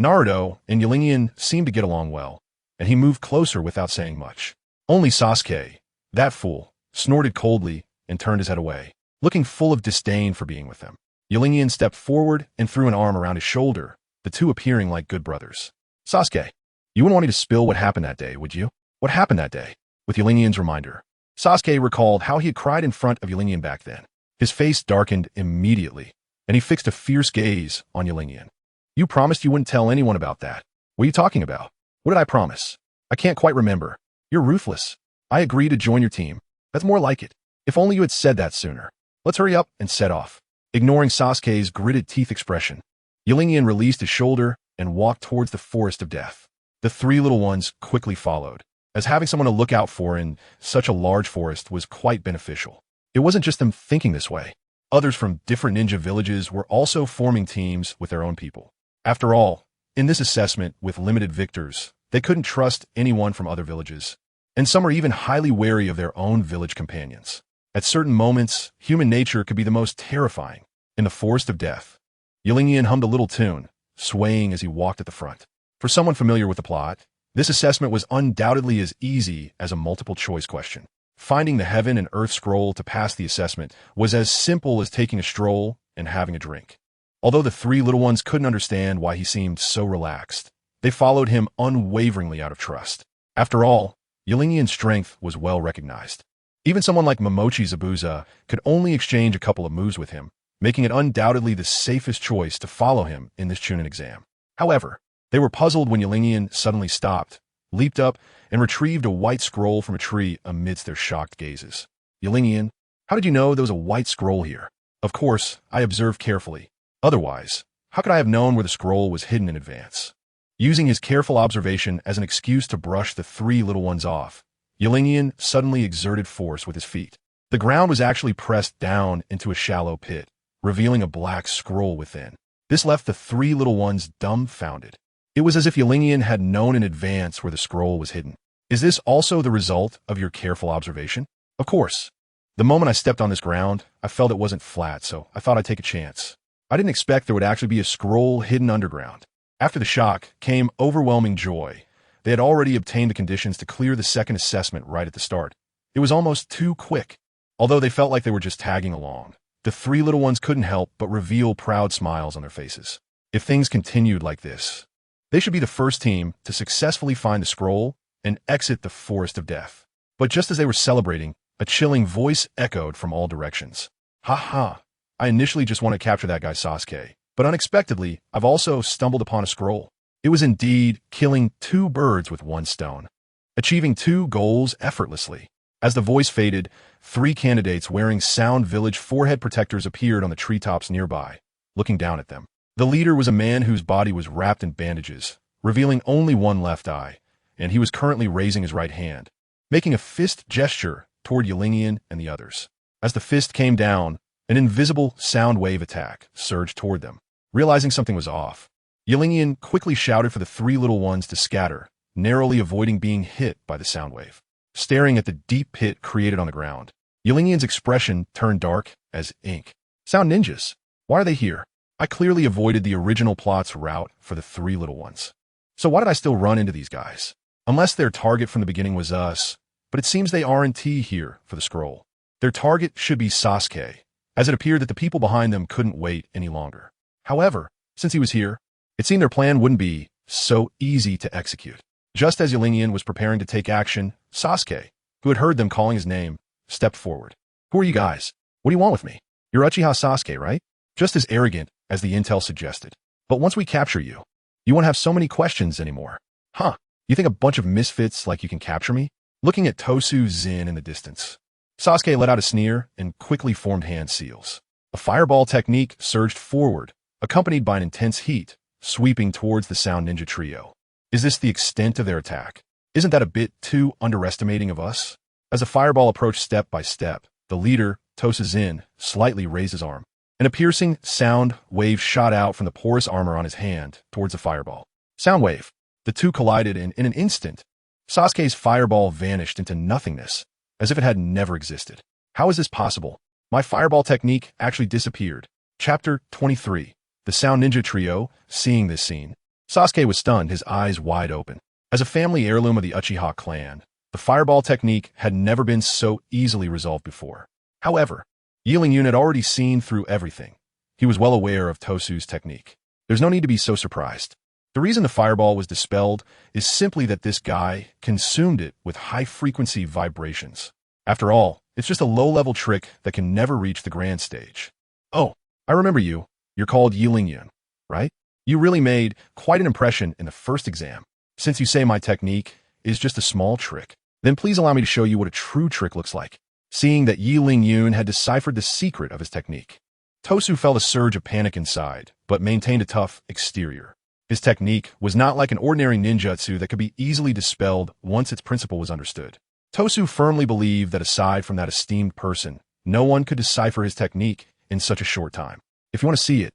Naruto and Yilingyan seemed to get along well, and he moved closer without saying much. Only Sasuke, that fool, snorted coldly and turned his head away, looking full of disdain for being with them. Yilingyan stepped forward and threw an arm around his shoulder, the 2 appearing like good brothers. Sasuke, you wouldn't want me to spill what happened that day, would you? What happened that day? With Yilingyan's reminder, Sasuke recalled how he had cried in front of Yilingyan back then. His face darkened immediately, and he fixed a fierce gaze on Yilingyan. You promised you wouldn't tell anyone about that. What are you talking about? What did I promise? I can't quite remember. You're ruthless. I agree to join your team. That's more like it. If only you had said that sooner. Let's hurry up and set off. Ignoring Sasuke's gritted teeth expression, Yilingyan released his shoulder and walked towards the forest of death. The 3 little ones quickly followed, as having someone to look out for in such a large forest was quite beneficial. It wasn't just them thinking this way. Others from different ninja villages were also forming teams with their own people. After all, in this assessment with limited victors, they couldn't trust anyone from other villages. and some are even highly wary of their own village companions. At certain moments, human nature could be the most terrifying. In the forest of death, Qianren hummed a little tune, swaying as he walked at the front. For someone familiar with the plot, this assessment was undoubtedly as easy as a multiple-choice question. Finding the heaven and earth scroll to pass the assessment was as simple as taking a stroll and having a drink. Although the three little ones couldn't understand why he seemed so relaxed, they followed him unwaveringly out of trust. After all, Qianren's strength was well recognized. Even someone like Momochi Zabuza could only exchange a couple of moves with him, making it undoubtedly the safest choice to follow him in this Chunin exam. However, they were puzzled when Qianren suddenly stopped, leaped up, and retrieved a white scroll from a tree amidst their shocked gazes. Qianren, how did you know there was a white scroll here? Of course, I observed carefully. Otherwise, how could I have known where the scroll was hidden in advance? Using his careful observation as an excuse to brush the three little ones off, Qianren suddenly exerted force with his feet. The ground was actually pressed down into a shallow pit, revealing a black scroll within. This left the three little ones dumbfounded. It was as if Qianren had known in advance where the scroll was hidden. Is this also the result of your careful observation? Of course. The moment I stepped on this ground, I felt it wasn't flat, so I thought I'd take a chance. I didn't expect there would actually be a scroll hidden underground. After the shock came overwhelming joy. They had already obtained the conditions to clear the second assessment right at the start. It was almost too quick. Although they felt like they were just tagging along, the three little ones couldn't help but reveal proud smiles on their faces. If things continued like this, they should be the first team to successfully find the scroll and exit the forest of death. But just as they were celebrating, a chilling voice echoed from all directions. Ha ha, I initially just want to capture that guy Sasuke, but unexpectedly, I've also stumbled upon a scroll. It was indeed killing two birds with one stone, achieving two goals effortlessly. As the voice faded, three candidates wearing Sound Village forehead protectors appeared on the treetops nearby, looking down at them. The leader was a man whose body was wrapped in bandages, revealing only one left eye, and he was currently raising his right hand, making a fist gesture toward Qianren and the others. As the fist came down, an invisible sound wave attack surged toward them. Realizing something was off, Qianren quickly shouted for the three little ones to scatter, narrowly avoiding being hit by the sound wave. Staring at the deep pit created on the ground, Qianren's expression turned dark as ink. Sound ninjas? Why are they here? I clearly avoided the original plot's route for the three little ones. So why did I still run into these guys? Unless their target from the beginning was us, but it seems they aren't here for the scroll. Their target should be Sasuke, as it appeared that the people behind them couldn't wait any longer. However, since he was here, it seemed their plan wouldn't be so easy to execute. Just as Qianren was preparing to take action, Sasuke, who had heard them calling his name, stepped forward. Who are you guys? What do you want with me? You're Uchiha Sasuke, right? Just as arrogant as the intel suggested. But once we capture you, you won't have so many questions anymore. Huh, you think a bunch of misfits like you can capture me? Looking at Tosu Zin in the distance, Sasuke let out a sneer and quickly formed hand seals. A fireball technique surged forward, accompanied by an intense heat, sweeping towards the Sound Ninja trio. Is this the extent of their attack? Isn't that a bit too underestimating of us? As the fireball approached step by step, the leader, Tosu Zin, slightly raised his arm, and a piercing sound wave shot out from the porous armor on his hand towards the fireball. Sound wave. The two collided, and in an instant, Sasuke's fireball vanished into nothingness, as if it had never existed. How is this possible? My fireball technique actually disappeared. Chapter 23. The Sound Ninja Trio. Seeing this scene, Sasuke was stunned, his eyes wide open. As a family heirloom of the Uchiha clan, the fireball technique had never been so easily resolved before. However, Qianren had already seen through everything. He was well aware of Tosu's technique. There's no need to be so surprised. The reason the fireball was dispelled is simply that this guy consumed it with high-frequency vibrations. After all, it's just a low-level trick that can never reach the grand stage. Oh, I remember you. You're called Qianren, right? You really made quite an impression in the first exam. Since you say my technique is just a small trick, then please allow me to show you what a true trick looks like. Seeing that Qianren had deciphered the secret of his technique, Tosu felt a surge of panic inside, but maintained a tough exterior. His technique was not like an ordinary ninjutsu that could be easily dispelled once its principle was understood. Tosu firmly believed that aside from that esteemed person, no one could decipher his technique in such a short time. If you want to see it,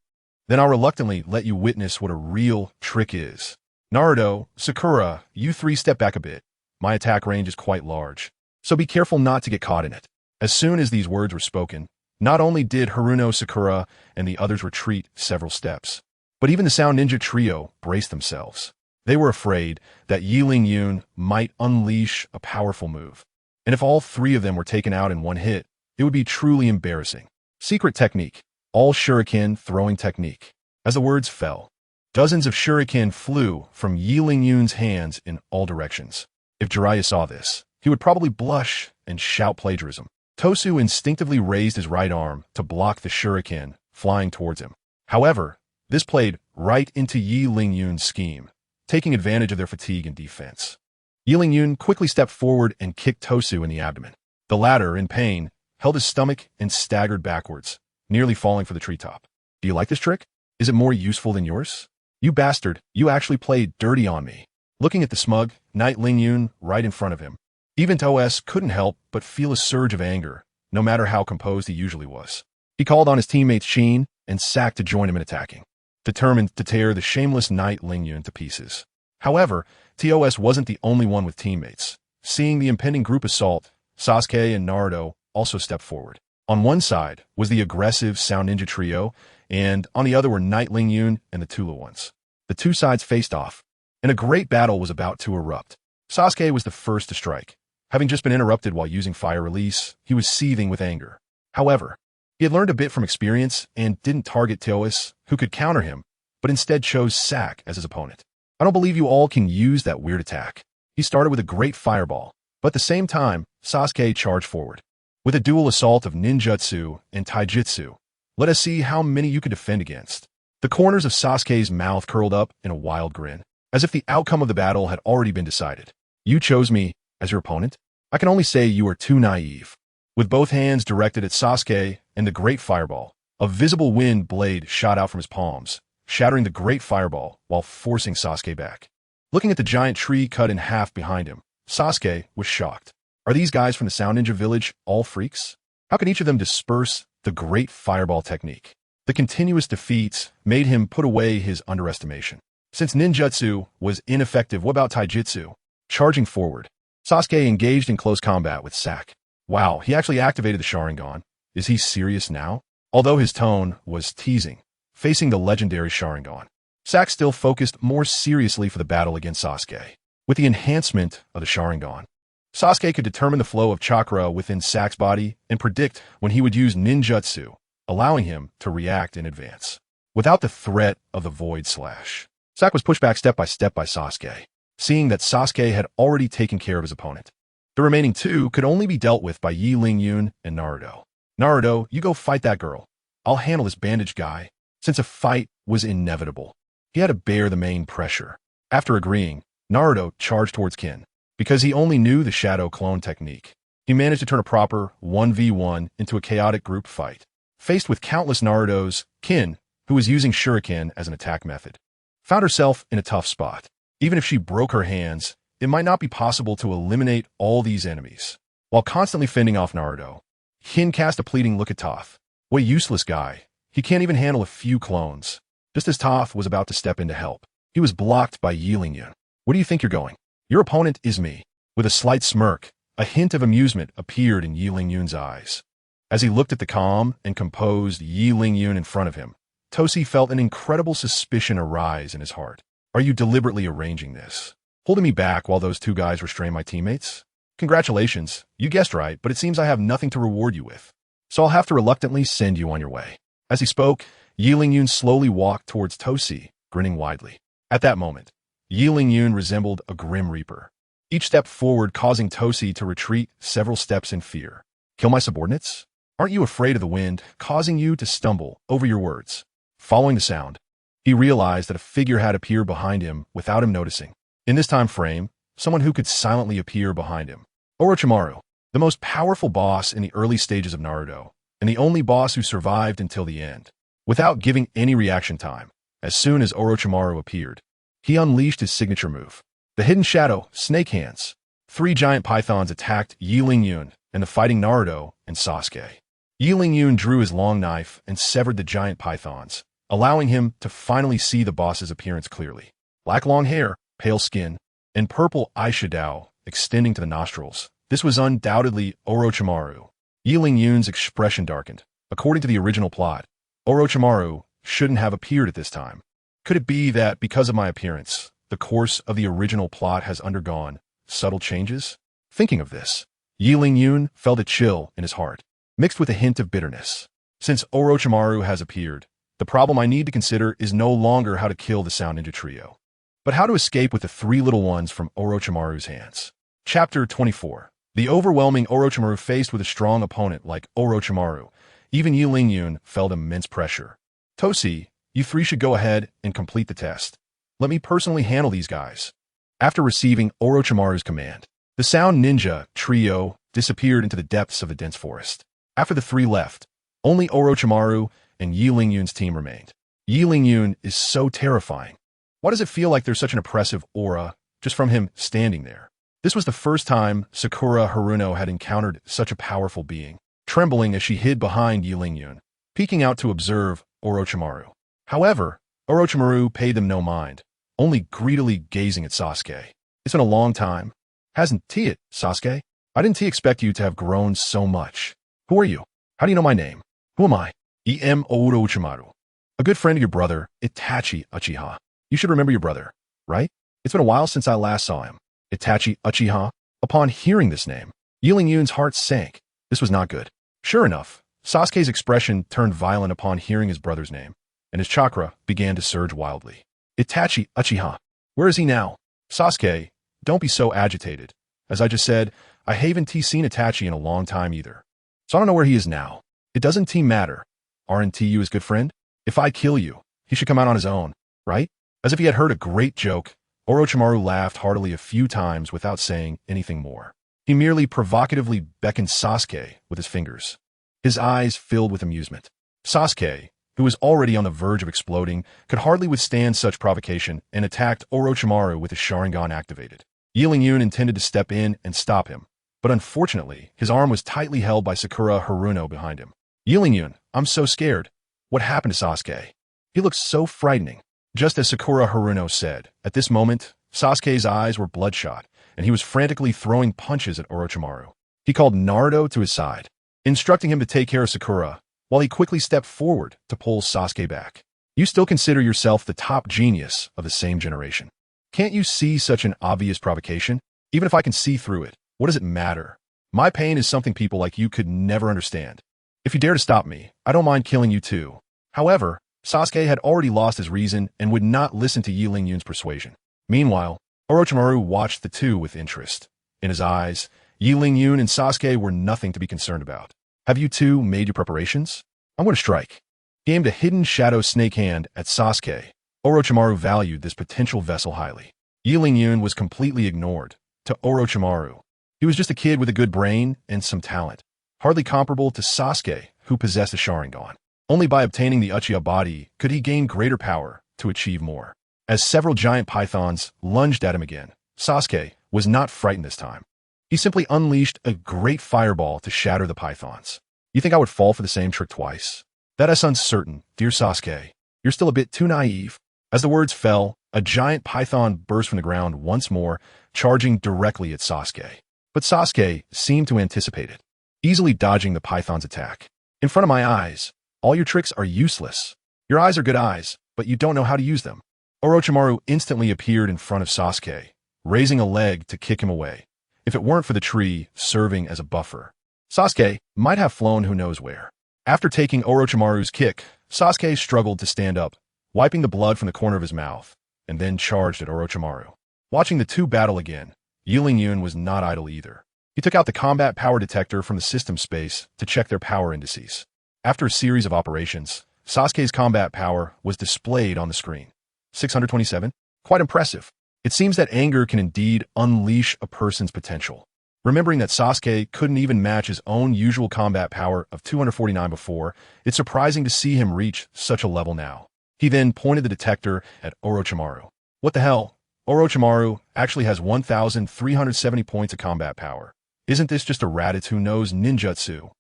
then I'll reluctantly let you witness what a real trick is. Naruto, Sakura, you three step back a bit. My attack range is quite large, so be careful not to get caught in it." As soon as these words were spoken, not only did Haruno Sakura and the others retreat several steps, but even the Sound Ninja trio braced themselves. They were afraid that Yi Ling Yun might unleash a powerful move, and if all three of them were taken out in one hit, it would be truly embarrassing. Secret technique. All shuriken throwing technique. As the words fell, dozens of shuriken flew from Yi Ling Yun's hands in all directions. If Jiraiya saw this, he would probably blush and shout plagiarism. Tosu instinctively raised his right arm to block the shuriken flying towards him. However, this played right into Yi Ling Yun's scheme, taking advantage of their fatigue and defense. Yi Ling Yun quickly stepped forward and kicked Tosu in the abdomen. The latter, in pain, held his stomach and staggered backwards, nearly falling for the treetop. "Do you like this trick? Is it more useful than yours? You bastard, you actually played dirty on me." Looking at the smug Knight Ling Yun right in front of him, even Toes couldn't help but feel a surge of anger, no matter how composed he usually was. He called on his teammates Sheen and Sak to join him in attacking, determined to tear the shameless Knight Ling Yun to pieces. However, TOS wasn't the only one with teammates. Seeing the impending group assault, Sasuke and Naruto also stepped forward. On one side was the aggressive Sound Ninja trio, and on the other were Knight Ling Yun and the Tula ones. The two sides faced off, and a great battle was about to erupt. Sasuke was the first to strike. Having just been interrupted while using fire release, he was seething with anger. However, he had learned a bit from experience and didn't target Toes, who could counter him, but instead chose Sak as his opponent. "I don't believe you all can use that weird attack." He started with a great fireball, but at the same time, Sasuke charged forward. With a dual assault of ninjutsu and taijutsu, let us see how many you could defend against. The corners of Sasuke's mouth curled up in a wild grin, as if the outcome of the battle had already been decided. "You chose me as your opponent? I can only say you are too naive." With both hands directed at Sasuke and the great fireball, a visible wind blade shot out from his palms, shattering the great fireball while forcing Sasuke back. Looking at the giant tree cut in half behind him, Sasuke was shocked. Are these guys from the Sound Ninja village all freaks? How can each of them disperse the great fireball technique? The continuous defeats made him put away his underestimation. Since ninjutsu was ineffective, what about taijutsu? Charging forward, Sasuke engaged in close combat with Sak. Wow, he actually activated the Sharingan. Is he serious now? Although his tone was teasing, facing the legendary Sharingan, Sak still focused more seriously for the battle against Sasuke. With the enhancement of the Sharingan, Sasuke could determine the flow of chakra within Sak's body and predict when he would use ninjutsu, allowing him to react in advance. Without the threat of the Void Slash, Sak was pushed back step by Sasuke, seeing that Sasuke had already taken care of his opponent. The remaining two could only be dealt with by Yi Ling Yun and Naruto. "Naruto, you go fight that girl. I'll handle this bandaged guy." Since a fight was inevitable, he had to bear the main pressure. After agreeing, Naruto charged towards Kin. Because he only knew the shadow clone technique, he managed to turn a proper 1v1 into a chaotic group fight. Faced with countless Narutos, Kin, who was using shuriken as an attack method, found herself in a tough spot. Even if she broke her hands, it might not be possible to eliminate all these enemies. While constantly fending off Naruto, Kin cast a pleading look at Toph. What a useless guy. He can't even handle a few clones. Just as Toph was about to step in to help, he was blocked by Yi Ling Yun. "Where do you think you're going? Your opponent is me." With a slight smirk, a hint of amusement appeared in Yi Ling Yun's eyes. As he looked at the calm and composed Yi Ling Yun in front of him, Tosi felt an incredible suspicion arise in his heart. "Are you deliberately arranging this? Holding me back while those two guys restrain my teammates? Congratulations, you guessed right, but it seems I have nothing to reward you with. So I'll have to reluctantly send you on your way." As he spoke, Yi Ling Yun slowly walked towards Tosi, grinning widely. At that moment, Yi Ling Yun resembled a grim reaper, each step forward causing Tosi to retreat several steps in fear. "Kill my subordinates? Aren't you afraid of the wind, causing you to stumble over your words?" Following the sound, he realized that a figure had appeared behind him without him noticing. In this time frame, someone who could silently appear behind him. Orochimaru, the most powerful boss in the early stages of Naruto, and the only boss who survived until the end. Without giving any reaction time, as soon as Orochimaru appeared, he unleashed his signature move, the Hidden Shadow, Snake Hands. 3 giant pythons attacked Yi Ling Yun and the fighting Naruto and Sasuke. Yi Ling Yun drew his long knife and severed the giant pythons, allowing him to finally see the boss's appearance clearly. Black long hair, pale skin, and purple eyeshadow extending to the nostrils. This was undoubtedly Orochimaru. Yi Ling-yun's expression darkened. According to the original plot, Orochimaru shouldn't have appeared at this time. Could it be that because of my appearance, the course of the original plot has undergone subtle changes? Thinking of this, Yi Ling-yun felt a chill in his heart, mixed with a hint of bitterness. Since Orochimaru has appeared, the problem I need to consider is no longer how to kill the Sound Ninja Trio, but how to escape with the three little ones from Orochimaru's hands. Chapter 24. The overwhelming Orochimaru faced with a strong opponent like Orochimaru. Even Yi Ling-yun felt immense pressure. Toshi, you three should go ahead and complete the test. Let me personally handle these guys. After receiving Orochimaru's command, the Sound Ninja Trio disappeared into the depths of the dense forest. After the three left, only Orochimaru and Yi Ling-yun's team remained. Yi Ling-yun is so terrifying. Why does it feel like there's such an oppressive aura just from him standing there? This was the first time Sakura Haruno had encountered such a powerful being, trembling as she hid behind Yi Ling-yun, peeking out to observe Orochimaru. However, Orochimaru paid them no mind, only greedily gazing at Sasuke. It's been a long time. Hasn't it, Sasuke? I didn't expect you to have grown so much. Who are you? How do you know my name? Who am I? Orochimaru. A good friend of your brother, Itachi Uchiha. You should remember your brother, right? It's been a while since I last saw him. Itachi Uchiha. Upon hearing this name, Yi Ling-yun's heart sank. This was not good. Sure enough, Sasuke's expression turned violent upon hearing his brother's name, and his chakra began to surge wildly. Itachi Uchiha. Where is he now? Sasuke, don't be so agitated. As I just said, I haven't seen Itachi in a long time either. So I don't know where he is now. It doesn't matter. Aren't you his good friend? If I kill you, he should come out on his own, right? As if he had heard a great joke, Orochimaru laughed heartily a few times without saying anything more. He merely provocatively beckoned Sasuke with his fingers. His eyes filled with amusement. Sasuke, who was already on the verge of exploding, could hardly withstand such provocation and attacked Orochimaru with his Sharingan activated. Yi Ling-yun intended to step in and stop him, but unfortunately, his arm was tightly held by Sakura Haruno behind him. Yi Ling-yun, I'm so scared. What happened to Sasuke? He looks so frightening. Just as Sakura Haruno said, at this moment, Sasuke's eyes were bloodshot, and he was frantically throwing punches at Orochimaru. He called Naruto to his side, instructing him to take care of Sakura, while he quickly stepped forward to pull Sasuke back. You still consider yourself the top genius of the same generation. Can't you see such an obvious provocation? Even if I can see through it, what does it matter? My pain is something people like you could never understand. If you dare to stop me, I don't mind killing you too. However, Sasuke had already lost his reason and would not listen to Yi Ling-yun's persuasion. Meanwhile, Orochimaru watched the two with interest. In his eyes, Yi Ling-yun and Sasuke were nothing to be concerned about. Have you two made your preparations? I'm going to strike. He aimed a hidden shadow snake hand at Sasuke. Orochimaru valued this potential vessel highly. Yi Ling-yun was completely ignored. To Orochimaru, he was just a kid with a good brain and some talent, hardly comparable to Sasuke, who possessed a Sharingan. Only by obtaining the Uchiha body could he gain greater power to achieve more. As several giant pythons lunged at him again, Sasuke was not frightened this time. He simply unleashed a great fireball to shatter the pythons. You think I would fall for the same trick twice? That is uncertain, dear Sasuke. You're still a bit too naive. As the words fell, a giant python burst from the ground once more, charging directly at Sasuke. But Sasuke seemed to anticipate it, easily dodging the python's attack. In front of my eyes, all your tricks are useless. Your eyes are good eyes, but you don't know how to use them. Orochimaru instantly appeared in front of Sasuke, raising a leg to kick him away, if it weren't for the tree serving as a buffer. Sasuke might have flown who knows where. After taking Orochimaru's kick, Sasuke struggled to stand up, wiping the blood from the corner of his mouth, and then charged at Orochimaru. Watching the two battle again, Yi Ling-yun was not idle either. He took out the combat power detector from the system space to check their power indices. After a series of operations, Sasuke's combat power was displayed on the screen. 627? Quite impressive. It seems that anger can indeed unleash a person's potential. Remembering that Sasuke couldn't even match his own usual combat power of 249 before, it's surprising to see him reach such a level now. He then pointed the detector at Orochimaru. What the hell? Orochimaru actually has 1,370 points of combat power. Isn't this just a Raditz who knows ninjutsu?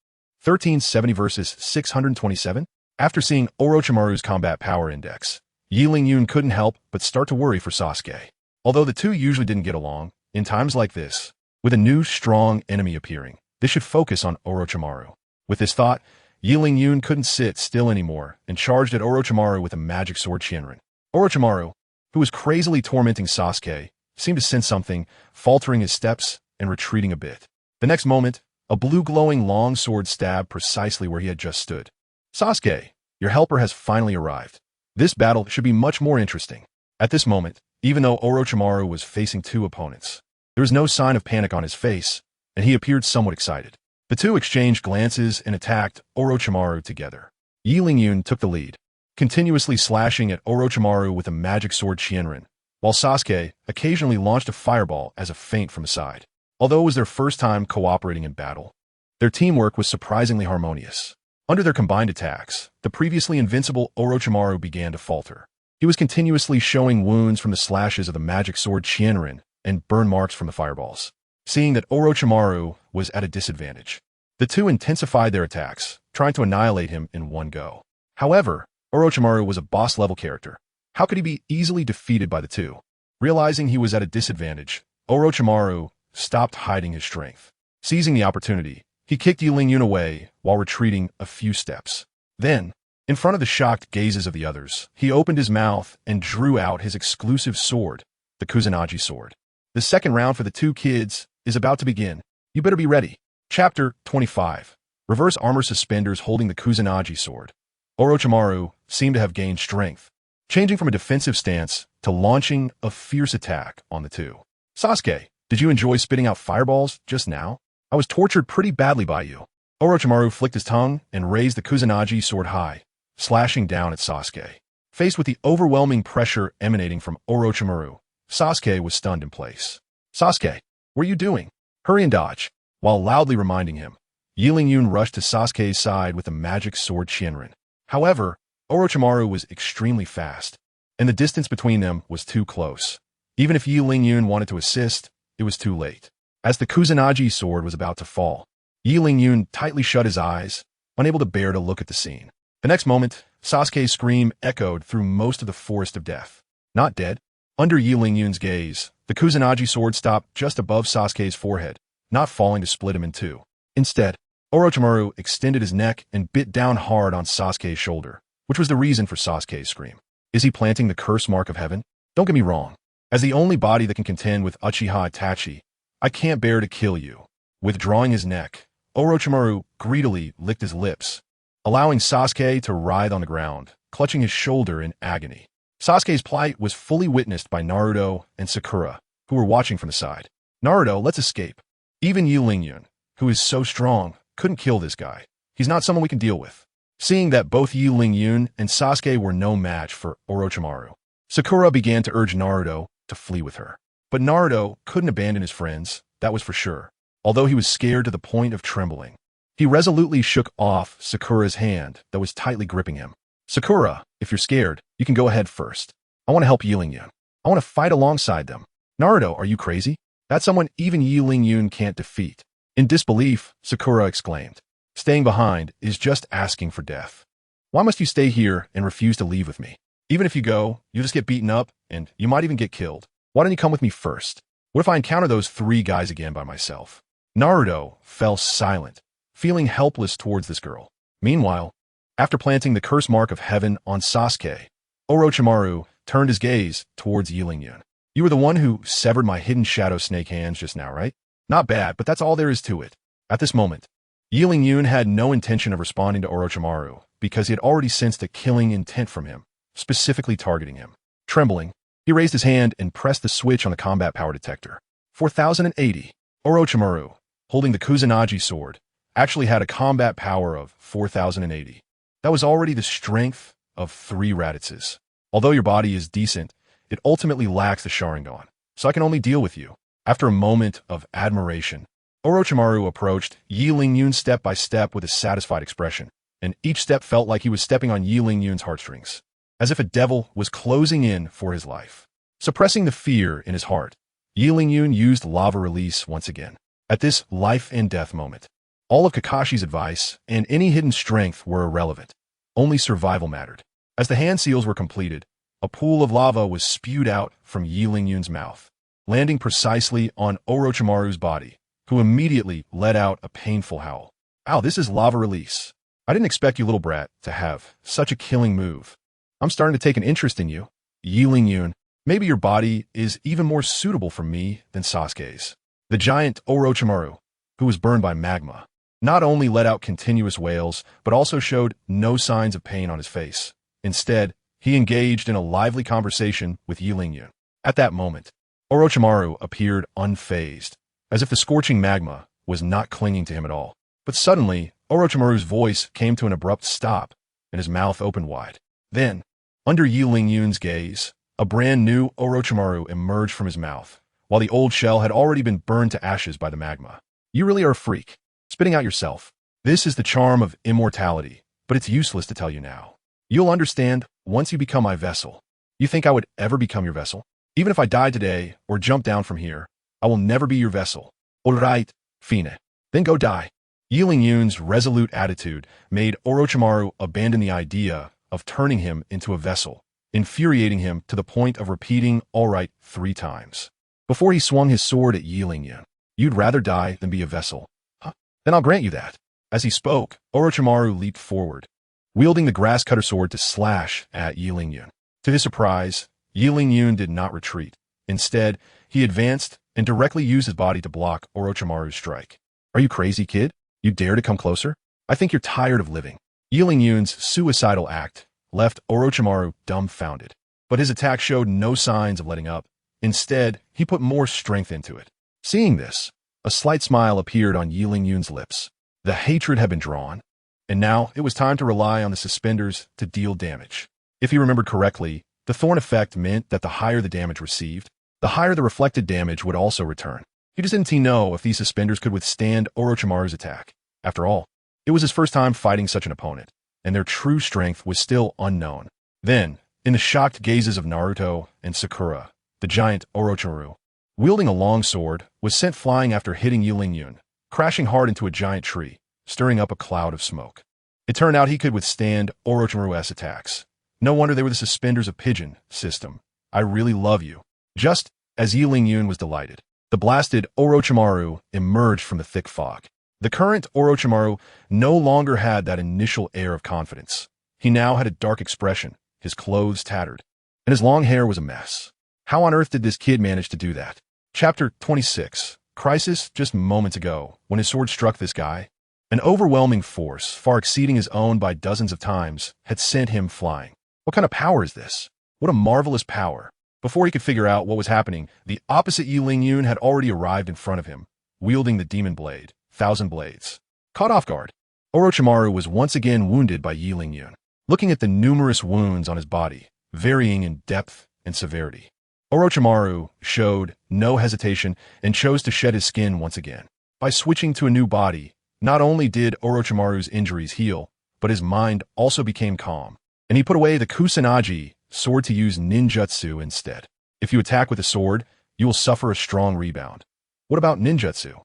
1370 versus 627? After seeing Orochimaru's combat power index, Yi Ling-yun couldn't help but start to worry for Sasuke. Although the two usually didn't get along, In times like this, with a new strong enemy appearing, this should focus on Orochimaru. With this thought, Yi Ling-yun couldn't sit still anymore and charged at Orochimaru with a magic sword Qianren. Orochimaru, who was crazily tormenting Sasuke, seemed to sense something, faltering his steps and retreating a bit. The next moment, a blue glowing long sword stabbed precisely where he had just stood. Sasuke, your helper has finally arrived. This battle should be much more interesting. At this moment, even though Orochimaru was facing two opponents, there was no sign of panic on his face, and he appeared somewhat excited. The two exchanged glances and attacked Orochimaru together. Yi Ling-yun took the lead, continuously slashing at Orochimaru with a magic sword Qianren, while Sasuke occasionally launched a fireball as a feint from the side. Although it was their first time cooperating in battle, their teamwork was surprisingly harmonious. Under their combined attacks, the previously invincible Orochimaru began to falter. He was continuously showing wounds from the slashes of the magic sword Qianren and burn marks from the fireballs. Seeing that Orochimaru was at a disadvantage, the two intensified their attacks, trying to annihilate him in one go. However, Orochimaru was a boss-level character. How could he be easily defeated by the two? Realizing he was at a disadvantage, Orochimaru stopped hiding his strength. Seizing the opportunity, he kicked Yi Ling-yun away while retreating a few steps. Then, in front of the shocked gazes of the others, he opened his mouth and drew out his exclusive sword, the Kusanagi sword. The second round for the two kids is about to begin. You better be ready. Chapter 25. Reverse armor suspenders holding the Kusanagi sword. Orochimaru seemed to have gained strength, changing from a defensive stance to launching a fierce attack on the two. Sasuke, did you enjoy spitting out fireballs just now? I was tortured pretty badly by you. Orochimaru flicked his tongue and raised the Kusanagi sword high, slashing down at Sasuke. Faced with the overwhelming pressure emanating from Orochimaru, Sasuke was stunned in place. Sasuke, what are you doing? Hurry and dodge. While loudly reminding him, Yi Ling-yun rushed to Sasuke's side with the magic sword Qianren. However, Orochimaru was extremely fast, and the distance between them was too close. Even if Yi Ling-yun wanted to assist, it was too late. As the Kusanagi sword was about to fall, Yi Ling-yun tightly shut his eyes, unable to bear to look at the scene. The next moment, Sasuke's scream echoed through most of the forest of death. Not dead. Under Yi Ling-yun's gaze, the Kusanagi sword stopped just above Sasuke's forehead, not falling to split him in two. Instead, Orochimaru extended his neck and bit down hard on Sasuke's shoulder, which was the reason for Sasuke's scream. Is he planting the curse mark of heaven? Don't get me wrong. As the only body that can contend with Uchiha Itachi, I can't bear to kill you. Withdrawing his neck, Orochimaru greedily licked his lips, allowing Sasuke to writhe on the ground, clutching his shoulder in agony. Sasuke's plight was fully witnessed by Naruto and Sakura, who were watching from the side. Naruto, let's escape. Even Yi Ling-yun, who is so strong, couldn't kill this guy. He's not someone we can deal with. Seeing that both Yi Ling-yun and Sasuke were no match for Orochimaru, Sakura began to urge Naruto to flee with her. But Naruto couldn't abandon his friends, that was for sure. Although he was scared to the point of trembling, he resolutely shook off Sakura's hand that was tightly gripping him. Sakura, if you're scared, you can go ahead first. I want to help Yi Ling-yun. I want to fight alongside them. Naruto, are you crazy? That's someone even Yi Ling-yun can't defeat. In disbelief, Sakura exclaimed. Staying behind is just asking for death. Why must you stay here and refuse to leave with me? Even if you go, you'll just get beaten up, and you might even get killed. Why don't you come with me first? What if I encounter those three guys again by myself? Naruto fell silent, feeling helpless towards this girl. Meanwhile, after planting the curse mark of heaven on Sasuke, Orochimaru turned his gaze towards Yi Ling-yun. You were the one who severed my hidden shadow snake hands just now, right? Not bad, but that's all there is to it. At this moment, Yi Ling-yun had no intention of responding to Orochimaru because he had already sensed a killing intent from him, specifically targeting him. Trembling, he raised his hand and pressed the switch on the combat power detector. 4080. Orochimaru, holding the Kusanagi sword, actually had a combat power of 4080. That was already the strength of 3 Raditz. Although your body is decent, it ultimately lacks the Sharingan, so I can only deal with you. After a moment of admiration, Orochimaru approached Yi Ling-yun step by step with a satisfied expression, and each step felt like he was stepping on Yi Ling-yun's heartstrings, as if a devil was closing in for his life. Suppressing the fear in his heart, Yi Ling-yun used lava release once again. At this life and death moment, all of Kakashi's advice and any hidden strength were irrelevant. Only survival mattered. As the hand seals were completed, a pool of lava was spewed out from Yi Ling-yun's mouth. landing precisely on Orochimaru's body, who immediately let out a painful howl. Ow, this is lava release. I didn't expect you, little brat, to have such a killing move. I'm starting to take an interest in you. Yun, maybe your body is even more suitable for me than Sasuke's. The giant Orochimaru, who was burned by magma, not only let out continuous wails, but also showed no signs of pain on his face. Instead, he engaged in a lively conversation with Yun. At that moment, Orochimaru appeared unfazed, as if the scorching magma was not clinging to him at all. But suddenly, Orochimaru's voice came to an abrupt stop, and his mouth opened wide. Then, under Yun's gaze, a brand new Orochimaru emerged from his mouth, while the old shell had already been burned to ashes by the magma. You really are a freak, spitting out yourself. This is the charm of immortality, but it's useless to tell you now. You'll understand once you become my vessel. You think I would ever become your vessel? Even if I die today or jump down from here, I will never be your vessel. All right, Fine. Then go die. Yun's resolute attitude made Orochimaru abandon the idea of turning him into a vessel, infuriating him to the point of repeating "all right" 3 times. Before he swung his sword at Yun. You'd rather die than be a vessel? Huh? Then I'll grant you that. As he spoke, Orochimaru leaped forward, wielding the grass cutter sword to slash at Yun. To his surprise, Yun did not retreat. Instead, he advanced and directly used his body to block Orochimaru's strike. Are you crazy, kid? You dare to come closer? I think you're tired of living. Yun's suicidal act left Orochimaru dumbfounded, but his attack showed no signs of letting up. Instead, he put more strength into it. Seeing this, a slight smile appeared on Yun's lips. The hatred had been drawn, and now it was time to rely on the suspenders to deal damage. If he remembered correctly, the thorn effect meant that the higher the damage received, the higher the reflected damage would also return. He just didn't know if these suspenders could withstand Orochimaru's attack. After all, it was his first time fighting such an opponent, and their true strength was still unknown. Then, in the shocked gazes of Naruto and Sakura, the giant Orochimaru, wielding a long sword, was sent flying after hitting Yun, crashing hard into a giant tree, stirring up a cloud of smoke. It turned out he could withstand Orochimaru's attacks. No wonder they were the suspenders of Pigeon system. I really love you. Just as Yun was delighted, the blasted Orochimaru emerged from the thick fog. The current Orochimaru no longer had that initial air of confidence. He now had a dark expression, his clothes tattered, and his long hair was a mess. How on earth did this kid manage to do that? Chapter 26. Crisis. Just moments ago, when his sword struck this guy, an overwhelming force, far exceeding his own by dozens of times, had sent him flying. What kind of power is this? What a marvelous power. Before he could figure out what was happening, the opposite Yun had already arrived in front of him, wielding the demon blade, Thousand Blades. Caught off guard, Orochimaru was once again wounded by Yun. Looking at the numerous wounds on his body, varying in depth and severity, Orochimaru showed no hesitation and chose to shed his skin once again. By switching to a new body, not only did Orochimaru's injuries heal, but his mind also became calm, and he put away the Kusanagi sword to use ninjutsu instead. If you attack with a sword, you will suffer a strong rebound. What about ninjutsu?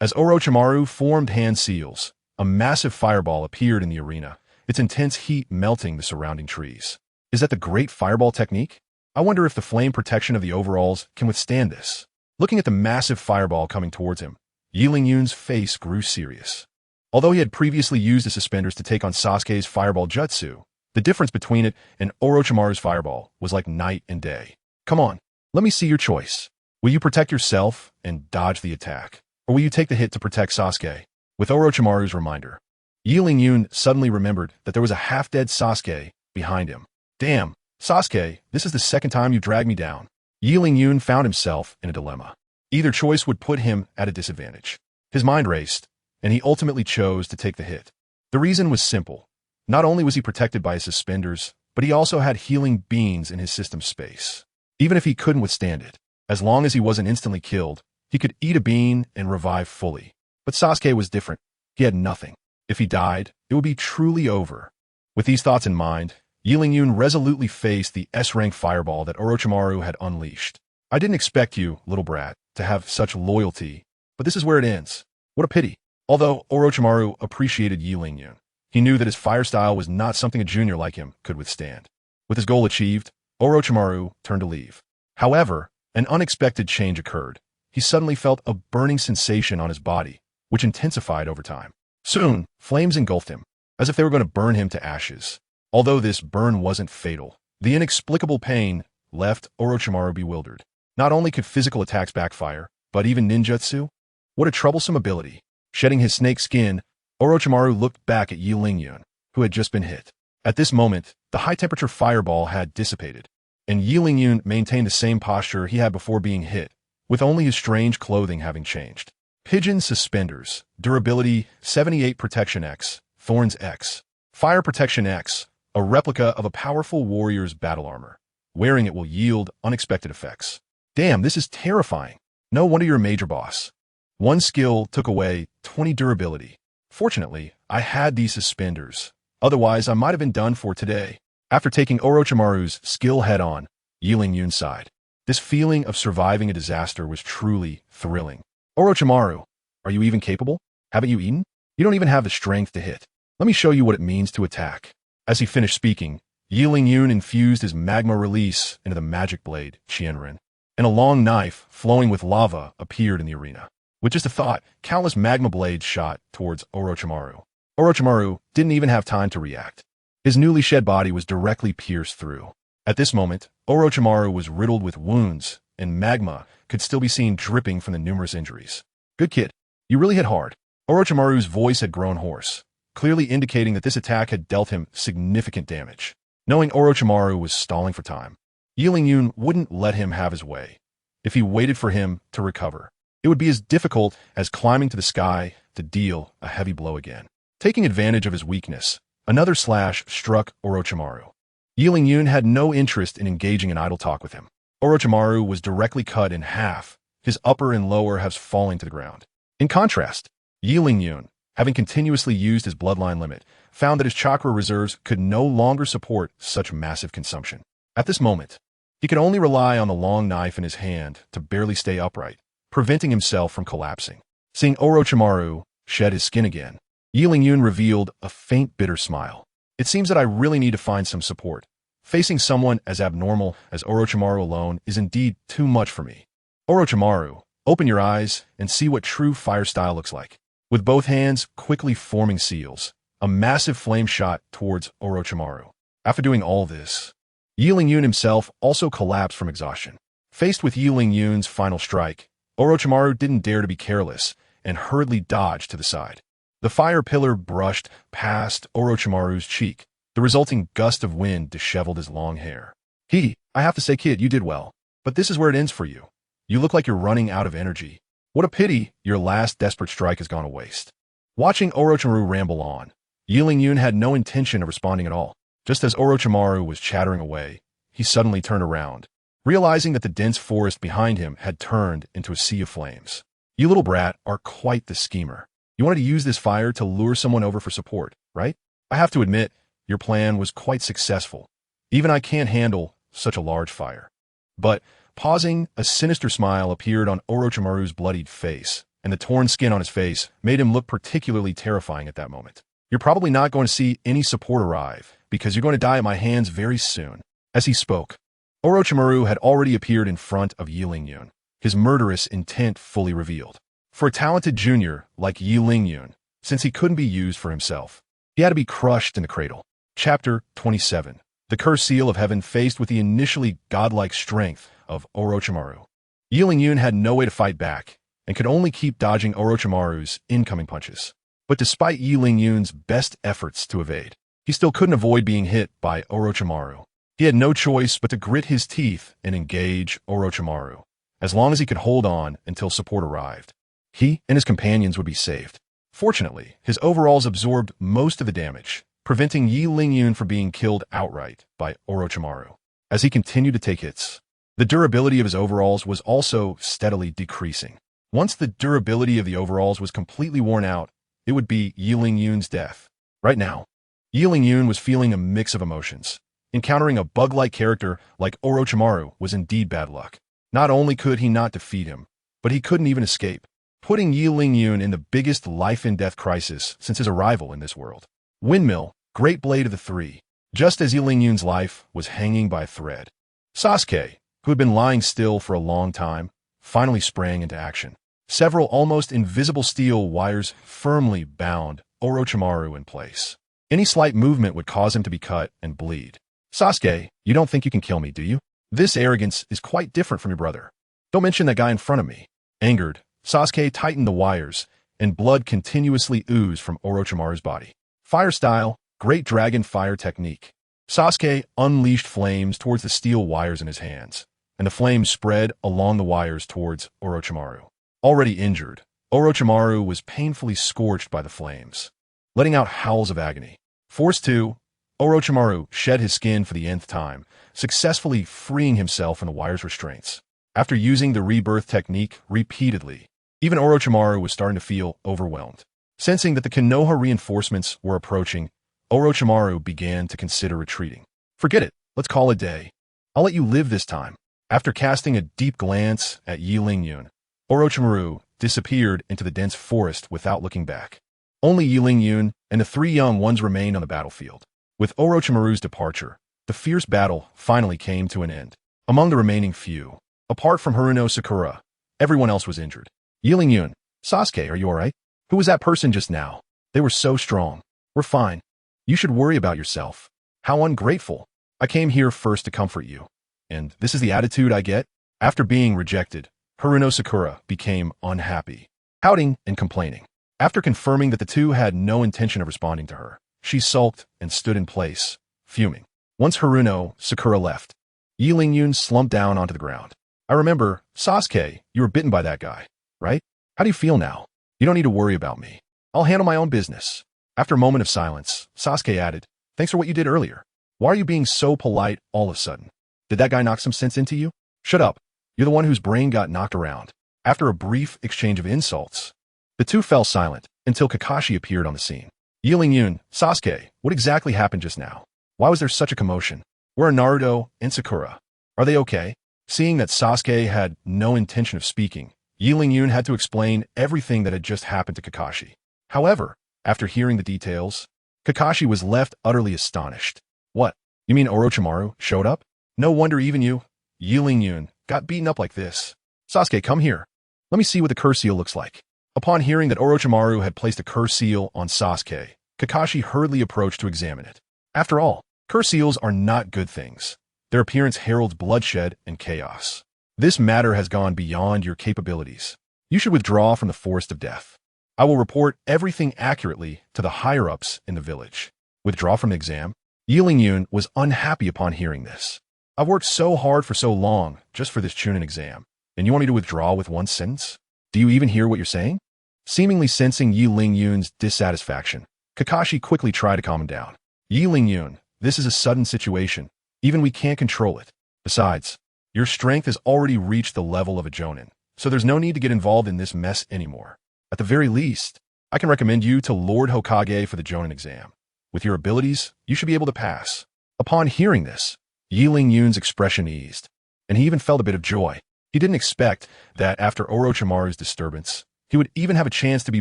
As Orochimaru formed hand seals, a massive fireball appeared in the arena, its intense heat melting the surrounding trees. Is that the great fireball technique? I wonder if the flame protection of the overalls can withstand this. Looking at the massive fireball coming towards him, Yun's face grew serious. Although he had previously used the suspenders to take on Sasuke's fireball jutsu, the difference between it and Orochimaru's fireball was like night and day. Come on, let me see your choice. Will you protect yourself and dodge the attack? Or will you take the hit to protect Sasuke? With Orochimaru's reminder, Yun suddenly remembered that there was a half-dead Sasuke behind him. Damn, Sasuke, this is the second time you've dragged me down. Yun found himself in a dilemma. Either choice would put him at a disadvantage. His mind raced, and he ultimately chose to take the hit. The reason was simple. Not only was he protected by his suspenders, but he also had healing beans in his system space. Even if he couldn't withstand it, as long as he wasn't instantly killed, he could eat a bean and revive fully. But Sasuke was different. He had nothing. If he died, it would be truly over. With these thoughts in mind, Yun resolutely faced the S-rank fireball that Orochimaru had unleashed. I didn't expect you, little brat, to have such loyalty, but this is where it ends. What a pity. Although Orochimaru appreciated Yun, he knew that his fire style was not something a junior like him could withstand. With his goal achieved, Orochimaru turned to leave. However, An unexpected change occurred. He suddenly felt a burning sensation on his body, which intensified over time. Soon, flames engulfed him, as if they were going to burn him to ashes. Although this burn wasn't fatal, the inexplicable pain left Orochimaru bewildered. Not only could physical attacks backfire, but even ninjutsu? What a troublesome ability. Shedding his snake skin, Orochimaru looked back at Yi Lingyun, who had just been hit. At this moment, the high-temperature fireball had dissipated, and Yi Lingyun maintained the same posture he had before being hit, with only his strange clothing having changed. Pigeon Suspenders, Durability 78 Protection X, Thorns X, Fire Protection X, a replica of a powerful warrior's battle armor. Wearing it will yield unexpected effects. Damn, this is terrifying. No wonder you're a major boss. One skill took away 20 durability. Fortunately, I had these suspenders. Otherwise, I might have been done for today. After taking Orochimaru's skill head-on, Yi Lingyun sighed. This feeling of surviving a disaster was truly thrilling. Orochimaru, are you even capable? Haven't you eaten? You don't even have the strength to hit. Let me show you what it means to attack. As he finished speaking, Yi Lingyun infused his magma release into the magic blade, Qianren, and a long knife flowing with lava appeared in the arena. With just a thought, countless magma blades shot towards Orochimaru. Orochimaru didn't even have time to react. His newly shed body was directly pierced through. At this moment, Orochimaru was riddled with wounds, and magma could still be seen dripping from the numerous injuries. Good kid. You really hit hard. Orochimaru's voice had grown hoarse, clearly indicating that this attack had dealt him significant damage. Knowing Orochimaru was stalling for time, Yi Lingyun wouldn't let him have his way. If he waited for him to recover, it would be as difficult as climbing to the sky to deal a heavy blow again. Taking advantage of his weakness, another slash struck Orochimaru. Yi Lingyun had no interest in engaging in idle talk with him. Orochimaru was directly cut in half, his upper and lower halves falling to the ground. In contrast, Yi Lingyun, having continuously used his bloodline limit, found that his chakra reserves could no longer support such massive consumption. At this moment, he could only rely on the long knife in his hand to barely stay upright, preventing himself from collapsing. Seeing Orochimaru shed his skin again, Yi Lingyun revealed a faint bitter smile. It seems that I really need to find some support. Facing someone as abnormal as Orochimaru alone is indeed too much for me. Orochimaru, open your eyes and see what true fire style looks like. With both hands quickly forming seals, a massive flame shot towards Orochimaru. After doing all this, Yi Lingyun himself also collapsed from exhaustion. Faced with Yi Lingyun's final strike, Orochimaru didn't dare to be careless and hurriedly dodged to the side. The fire pillar brushed past Orochimaru's cheek. The resulting gust of wind disheveled his long hair. I have to say, kid, you did well. But this is where it ends for you. You look like you're running out of energy. What a pity your last desperate strike has gone to waste. Watching Orochimaru ramble on, Yi Lingyun had no intention of responding at all. Just as Orochimaru was chattering away, he suddenly turned around, realizing that the dense forest behind him had turned into a sea of flames. You little brat are quite the schemer. You wanted to use this fire to lure someone over for support, right? I have to admit, your plan was quite successful. Even I can't handle such a large fire. But, pausing, a sinister smile appeared on Orochimaru's bloodied face, and the torn skin on his face made him look particularly terrifying at that moment. You're probably not going to see any support arrive, because you're going to die at my hands very soon. As he spoke, Orochimaru had already appeared in front of Yi Lingyun, his murderous intent fully revealed. For a talented junior like Yi Lingyun, since he couldn't be used for himself, he had to be crushed in the cradle. Chapter 27. The Cursed Seal of Heaven. Faced with the initially godlike strength of Orochimaru, Yi Lingyun had no way to fight back, and could only keep dodging Orochimaru's incoming punches. But despite Yi Lingyun's best efforts to evade, he still couldn't avoid being hit by Orochimaru. He had no choice but to grit his teeth and engage Orochimaru, as long as he could hold on until support arrived. He and his companions would be saved. Fortunately, his overalls absorbed most of the damage, preventing Yi Lingyun from being killed outright by Orochimaru. As he continued to take hits, the durability of his overalls was also steadily decreasing. Once the durability of the overalls was completely worn out, it would be Yi Lingyun's death. Right now, Yi Lingyun was feeling a mix of emotions. Encountering a bug-like character like Orochimaru was indeed bad luck. Not only could he not defeat him, but he couldn't even escape, putting Yi Lingyun in the biggest life-and-death crisis since his arrival in this world. Windmill, Great Blade of the Three. Just as Yi Lingyun's life was hanging by a thread, Sasuke, who had been lying still for a long time, finally sprang into action. Several almost invisible steel wires firmly bound Orochimaru in place. Any slight movement would cause him to be cut and bleed. Sasuke, you don't think you can kill me, do you? This arrogance is quite different from your brother. Don't mention that guy in front of me. Angered, Sasuke tightened the wires, and blood continuously oozed from Orochimaru's body. Fire style, great dragon fire technique. Sasuke unleashed flames towards the steel wires in his hands, and the flames spread along the wires towards Orochimaru. Already injured, Orochimaru was painfully scorched by the flames, letting out howls of agony. Forced to, Orochimaru shed his skin for the nth time, successfully freeing himself from the wire's restraints. After using the rebirth technique repeatedly, even Orochimaru was starting to feel overwhelmed. Sensing that the Konoha reinforcements were approaching, Orochimaru began to consider retreating. Forget it, let's call it a day. I'll let you live this time. After casting a deep glance at Yi Lingyun, Orochimaru disappeared into the dense forest without looking back. Only Yi Lingyun and the three young ones remained on the battlefield. With Orochimaru's departure, the fierce battle finally came to an end. Among the remaining few, apart from Haruno Sakura, everyone else was injured. Yi Lingyun, Sasuke, are you alright? Who was that person just now? They were so strong. We're fine. You should worry about yourself. How ungrateful. I came here first to comfort you. And this is the attitude I get? After being rejected, Haruno Sakura became unhappy, pouting and complaining. After confirming that the two had no intention of responding to her, she sulked and stood in place, fuming. Once Haruno Sakura left, Yi Lingyun slumped down onto the ground. I remember, Sasuke, you were bitten by that guy, right? How do you feel now? You don't need to worry about me. I'll handle my own business. After a moment of silence, Sasuke added, thanks for what you did earlier. Why are you being so polite all of a sudden? Did that guy knock some sense into you? Shut up. You're the one whose brain got knocked around. After a brief exchange of insults, the two fell silent until Kakashi appeared on the scene. Yi Lingyun, Sasuke, what exactly happened just now? Why was there such a commotion? Where are Naruto and Sakura? Are they okay? Seeing that Sasuke had no intention of speaking, Yi Lingyun had to explain everything that had just happened to Kakashi. However, after hearing the details, Kakashi was left utterly astonished. What? You mean Orochimaru showed up? No wonder even you, Yi Lingyun, got beaten up like this. Sasuke, come here. Let me see what the curse seal looks like. Upon hearing that Orochimaru had placed a curse seal on Sasuke, Kakashi hurriedly approached to examine it. After all, curse seals are not good things. Their appearance heralds bloodshed and chaos. This matter has gone beyond your capabilities. You should withdraw from the Forest of Death. I will report everything accurately to the higher-ups in the village. Withdraw from the exam? Yi Lingyun was unhappy upon hearing this. I've worked so hard for so long just for this Chunin exam, and you want me to withdraw with one sentence? Do you even hear what you're saying? Seemingly sensing Yi Lingyun's dissatisfaction, Kakashi quickly tried to calm him down. Yi Lingyun, this is a sudden situation. Even we can't control it. Besides, your strength has already reached the level of a Jonin, so there's no need to get involved in this mess anymore. At the very least, I can recommend you to Lord Hokage for the Jonin exam. With your abilities, you should be able to pass. Upon hearing this, Yi Lingyun's expression eased, and he even felt a bit of joy. He didn't expect that after Orochimaru's disturbance, he would even have a chance to be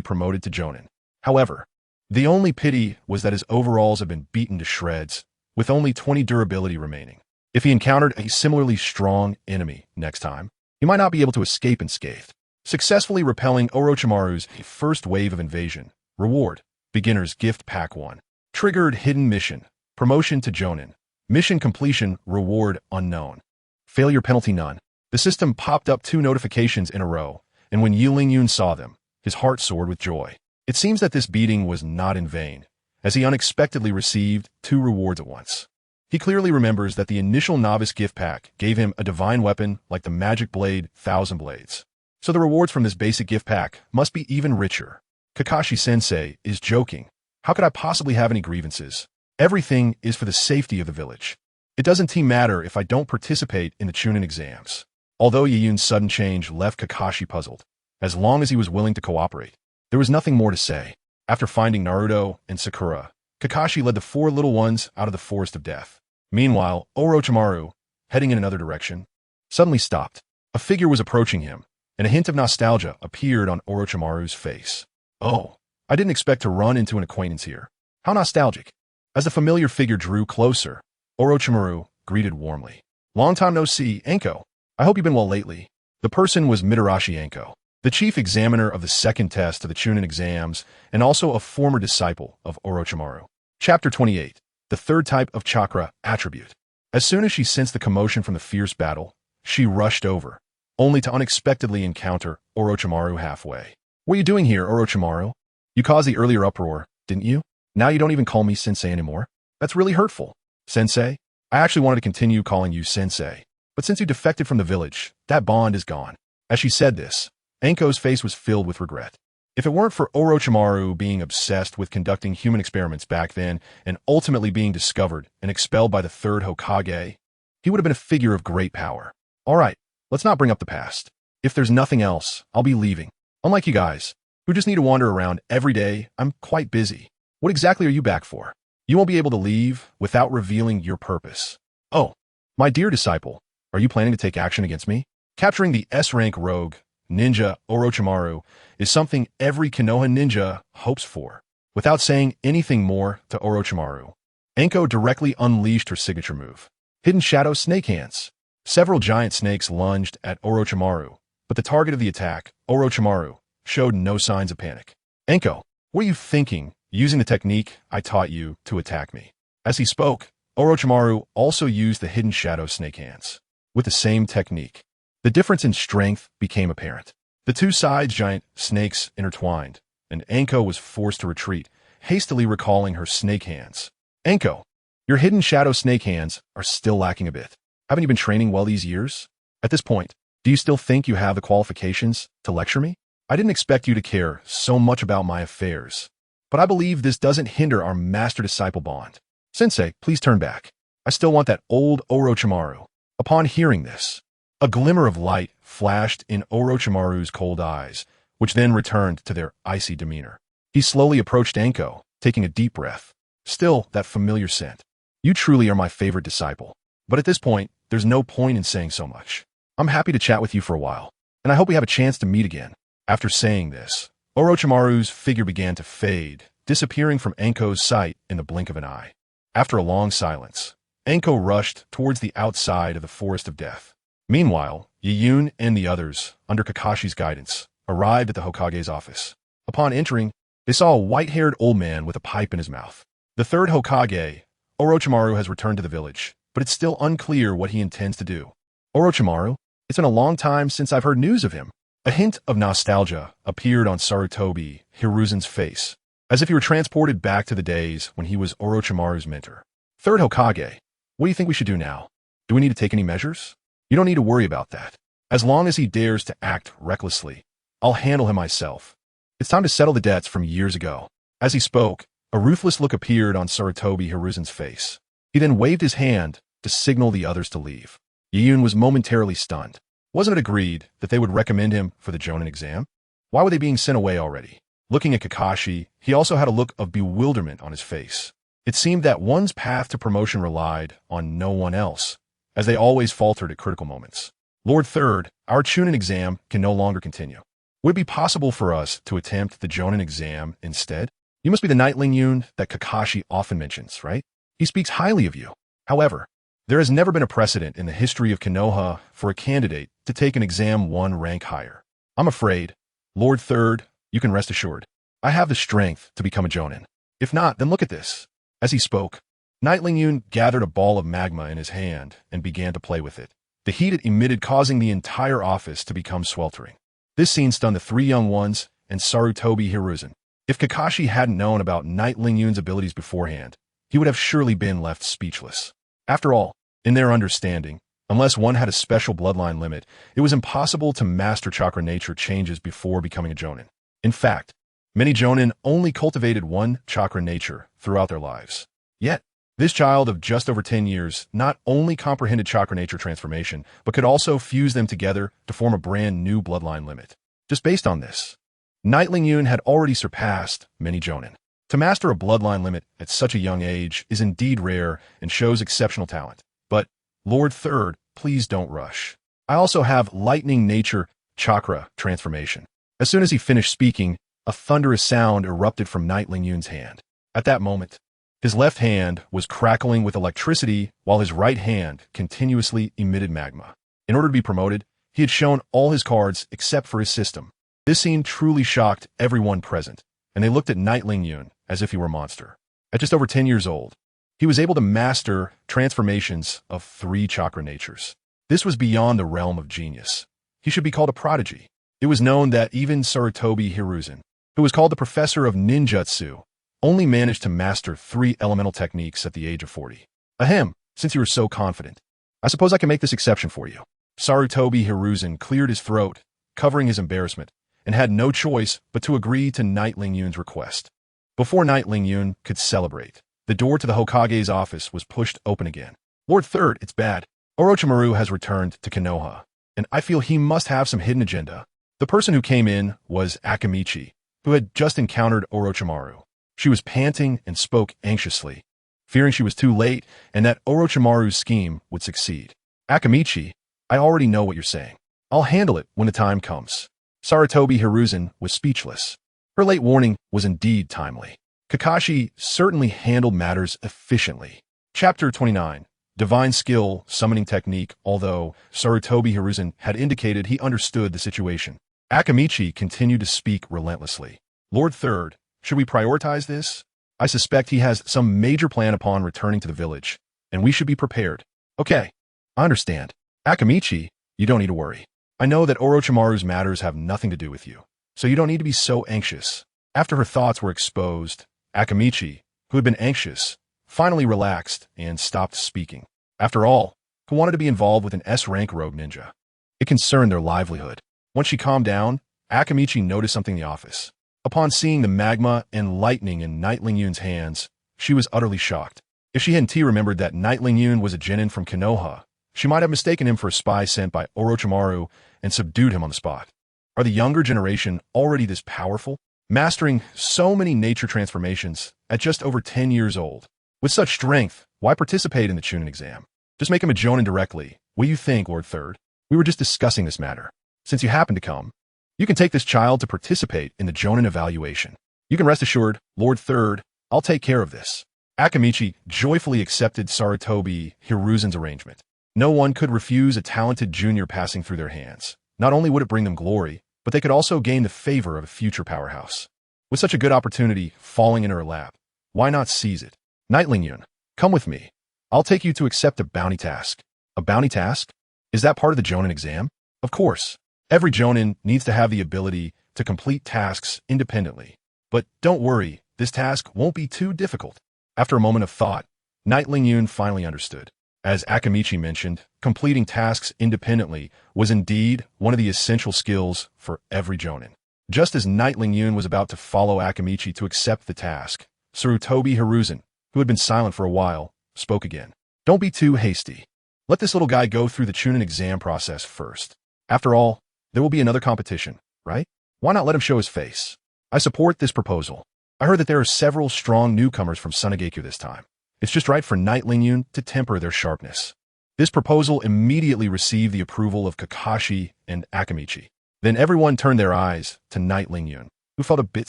promoted to Jonin. However, the only pity was that his overalls had been beaten to shreds, with only 20 durability remaining. If he encountered a similarly strong enemy next time, he might not be able to escape unscathed. Successfully repelling Orochimaru's first wave of invasion. Reward: Beginner's Gift Pack 1. Triggered Hidden Mission. Promotion to Jonin. Mission completion. Reward unknown. Failure penalty none. The system popped up 2 notifications in a row, and when Yi Lingyun saw them, his heart soared with joy. It seems that this beating was not in vain, as he unexpectedly received 2 rewards at once. He clearly remembers that the initial novice gift pack gave him a divine weapon like the magic blade Thousand Blades. So the rewards from this basic gift pack must be even richer. Kakashi-sensei is joking. How could I possibly have any grievances? Everything is for the safety of the village. It doesn't matter if I don't participate in the Chunin exams. Although Yiyun's sudden change left Kakashi puzzled, as long as he was willing to cooperate, there was nothing more to say. After finding Naruto and Sakura, Kakashi led the 4 little ones out of the Forest of Death. Meanwhile, Orochimaru, heading in another direction, suddenly stopped. A figure was approaching him, and a hint of nostalgia appeared on Orochimaru's face. Oh, I didn't expect to run into an acquaintance here. How nostalgic. As the familiar figure drew closer, Orochimaru greeted warmly. Long time no see, Anko. I hope you've been well lately. The person was Mitarashi Anko, the chief examiner of the second test of the Chunin exams and also a former disciple of Orochimaru. Chapter 28. The third type of chakra attribute. As soon as she sensed the commotion from the fierce battle, she rushed over, only to unexpectedly encounter Orochimaru halfway. What are you doing here, Orochimaru? You caused the earlier uproar, didn't you? Now you don't even call me Sensei anymore? That's really hurtful. Sensei? I actually wanted to continue calling you Sensei. But since you defected from the village, that bond is gone. As she said this, Anko's face was filled with regret. If it weren't for Orochimaru being obsessed with conducting human experiments back then and ultimately being discovered and expelled by the third Hokage, he would have been a figure of great power. All right, let's not bring up the past. If there's nothing else, I'll be leaving. Unlike you guys, who just need to wander around every day, I'm quite busy. What exactly are you back for? You won't be able to leave without revealing your purpose. Oh, my dear disciple, are you planning to take action against me? Capturing the S-rank rogue, ninja Orochimaru, is something every Konoha ninja hopes for. Without saying anything more to Orochimaru, Anko directly unleashed her signature move, Hidden Shadow Snake Hands. Several giant snakes lunged at Orochimaru, but the target of the attack, Orochimaru, showed no signs of panic. Anko, what are you thinking, using the technique I taught you to attack me? As he spoke, Orochimaru also used the Hidden Shadow Snake Hands. With the same technique, the difference in strength became apparent. The two sides giant snakes intertwined, and Anko was forced to retreat, hastily recalling her snake hands. Anko, your Hidden Shadow Snake Hands are still lacking a bit. Haven't you been training well these years? At this point, do you still think you have the qualifications to lecture me? I didn't expect you to care so much about my affairs, but I believe this doesn't hinder our master-disciple bond. Sensei, please turn back. I still want that old Orochimaru. Upon hearing this, a glimmer of light flashed in Orochimaru's cold eyes, which then returned to their icy demeanor. He slowly approached Anko, taking a deep breath. Still, that familiar scent. You truly are my favorite disciple. But at this point, there's no point in saying so much. I'm happy to chat with you for a while, and I hope we have a chance to meet again. After saying this, Orochimaru's figure began to fade, disappearing from Anko's sight in the blink of an eye. After a long silence, Anko rushed towards the outside of the Forest of Death. Meanwhile, Yiyun and the others, under Kakashi's guidance, arrived at the Hokage's office. Upon entering, they saw a white-haired old man with a pipe in his mouth. The third Hokage, Orochimaru, has returned to the village, but it's still unclear what he intends to do. Orochimaru? It's been a long time since I've heard news of him. A hint of nostalgia appeared on Sarutobi Hiruzen's face, as if he were transported back to the days when he was Orochimaru's mentor. Third Hokage, what do you think we should do now? Do we need to take any measures? You don't need to worry about that. As long as he dares to act recklessly, I'll handle him myself. It's time to settle the debts from years ago. As he spoke, a ruthless look appeared on Sarutobi Hiruzen's face. He then waved his hand to signal the others to leave. Yiyun was momentarily stunned. Wasn't it agreed that they would recommend him for the Jonin exam? Why were they being sent away already? Looking at Kakashi, he also had a look of bewilderment on his face. It seemed that one's path to promotion relied on no one else, as they always faltered at critical moments. Lord Third, our Chunin exam can no longer continue. Would it be possible for us to attempt the Jonin exam instead? You must be the Knightling Yun that Kakashi often mentions, right? He speaks highly of you. However, there has never been a precedent in the history of Konoha for a candidate to take an exam one rank higher. I'm afraid, Lord Third, you can rest assured, I have the strength to become a Jonin. If not, then look at this. As he spoke, Knightling Yun gathered a ball of magma in his hand and began to play with it, the heat it emitted causing the entire office to become sweltering. This scene stunned the three young ones and Sarutobi Hiruzen. If Kakashi hadn't known about Knightling Yun's abilities beforehand, he would have surely been left speechless. After all, in their understanding, unless one had a special bloodline limit, it was impossible to master chakra nature changes before becoming a Jonin. In fact, many Jonin only cultivated one chakra nature throughout their lives. Yet, this child of just over 10 years not only comprehended chakra nature transformation, but could also fuse them together to form a brand new bloodline limit. Just based on this, Knightling Yun had already surpassed many Jonin. To master a bloodline limit at such a young age is indeed rare and shows exceptional talent. But, Lord Third, please don't rush. I also have lightning nature chakra transformation. As soon as he finished speaking, a thunderous sound erupted from Knightling Yun's hand. At that moment, his left hand was crackling with electricity while his right hand continuously emitted magma. In order to be promoted, he had shown all his cards except for his system. This scene truly shocked everyone present, and they looked at Knight Lingyun as if he were a monster. At just over 10 years old, he was able to master transformations of 3 chakra natures. This was beyond the realm of genius. He should be called a prodigy. It was known that even Sarutobi Hiruzen, who was called the professor of ninjutsu, only managed to master 3 elemental techniques at the age of 40. Ahem, since you were so confident, I suppose I can make this exception for you. Sarutobi Hiruzen cleared his throat, covering his embarrassment, and had no choice but to agree to Knight Lingyun's request. Before Knight Lingyun could celebrate, the door to the Hokage's office was pushed open again. Lord Third, it's bad. Orochimaru has returned to Konoha, and I feel he must have some hidden agenda. The person who came in was Akamichi, who had just encountered Orochimaru. She was panting and spoke anxiously, fearing she was too late and that Orochimaru's scheme would succeed. Akamichi, I already know what you're saying. I'll handle it when the time comes. Sarutobi Hiruzen was speechless. Her late warning was indeed timely. Kakashi certainly handled matters efficiently. Chapter 29. Divine Skill Summoning Technique. Although Sarutobi Hiruzen had indicated he understood the situation, Akamichi continued to speak relentlessly. Lord Third, should we prioritize this? I suspect he has some major plan upon returning to the village, and we should be prepared. Okay, I understand. Akamichi, you don't need to worry. I know that Orochimaru's matters have nothing to do with you, so you don't need to be so anxious. After her thoughts were exposed, Akamichi, who had been anxious, finally relaxed and stopped speaking. After all, who wanted to be involved with an S-rank rogue ninja? It concerned their livelihood. Once she calmed down, Akamichi noticed something in the office. Upon seeing the magma and lightning in Knight Lingyun's hands, she was utterly shocked. If she hadn't remembered that Knight Lingyun was a genin from Konoha, she might have mistaken him for a spy sent by Orochimaru and subdued him on the spot. Are the younger generation already this powerful, mastering so many nature transformations at just over 10 years old? With such strength, why participate in the Chunin exam? Just make him a jonin directly. What do you think, Lord Third? We were just discussing this matter. Since you happen to come, you can take this child to participate in the jonin evaluation. You can rest assured, Lord Third, I'll take care of this. Akamichi joyfully accepted Sarutobi Hiruzen's arrangement. No one could refuse a talented junior passing through their hands. Not only would it bring them glory, but they could also gain the favor of a future powerhouse. With such a good opportunity falling in her lap, why not seize it? Knight Lingyun, come with me. I'll take you to accept a bounty task. A bounty task? Is that part of the jonin exam? Of course. Every jonin needs to have the ability to complete tasks independently. But don't worry, this task won't be too difficult. After a moment of thought, Knight Lingyun finally understood. As Akamichi mentioned, completing tasks independently was indeed one of the essential skills for every jonin. Just as Knight Lingyun was about to follow Akamichi to accept the task, Sarutobi Hiruzen, who had been silent for a while, spoke again. Don't be too hasty. Let this little guy go through the Chunin exam process first. After all, there will be another competition, right? Why not let him show his face? I support this proposal. I heard that there are several strong newcomers from Sunagekyo this time. It's just right for Knight Lingyun to temper their sharpness. This proposal immediately received the approval of Kakashi and Akamichi. Then everyone turned their eyes to Knight Lingyun, who felt a bit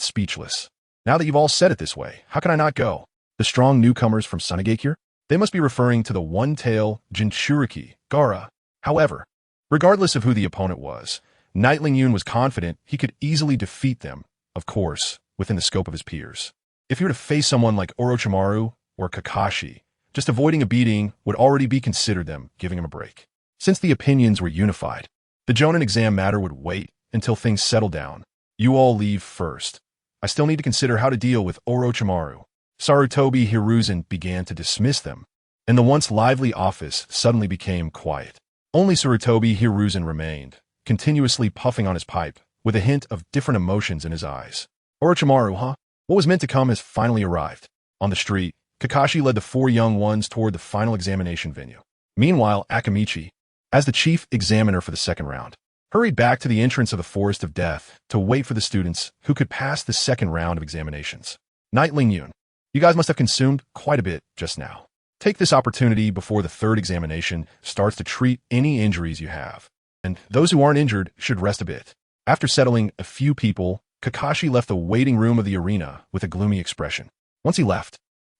speechless. Now that you've all said it this way, how can I not go? The strong newcomers from Sunagekyo? They must be referring to the one-tail Jinchuriki, Gaara. However, regardless of who the opponent was, Knight Lingyun was confident he could easily defeat them, of course, within the scope of his peers. If he were to face someone like Orochimaru or Kakashi, just avoiding a beating would already be considered them giving him a break. Since the opinions were unified, the jonin exam matter would wait until things settled down. You all leave first. I still need to consider how to deal with Orochimaru. Sarutobi Hiruzen began to dismiss them, and the once lively office suddenly became quiet. Only Sarutobi Hiruzen remained, continuously puffing on his pipe, with a hint of different emotions in his eyes. Orochimaru, huh? What was meant to come has finally arrived. On the street, Kakashi led the 4 young ones toward the final examination venue. Meanwhile, Akamichi, as the chief examiner for the second round, hurried back to the entrance of the Forest of Death to wait for the students who could pass the second round of examinations. Knight Lingyun, you guys must have consumed quite a bit just now. Take this opportunity before the third examination starts to treat any injuries you have. And those who aren't injured should rest a bit. After settling a few people, Kakashi left the waiting room of the arena with a gloomy expression. Once he left,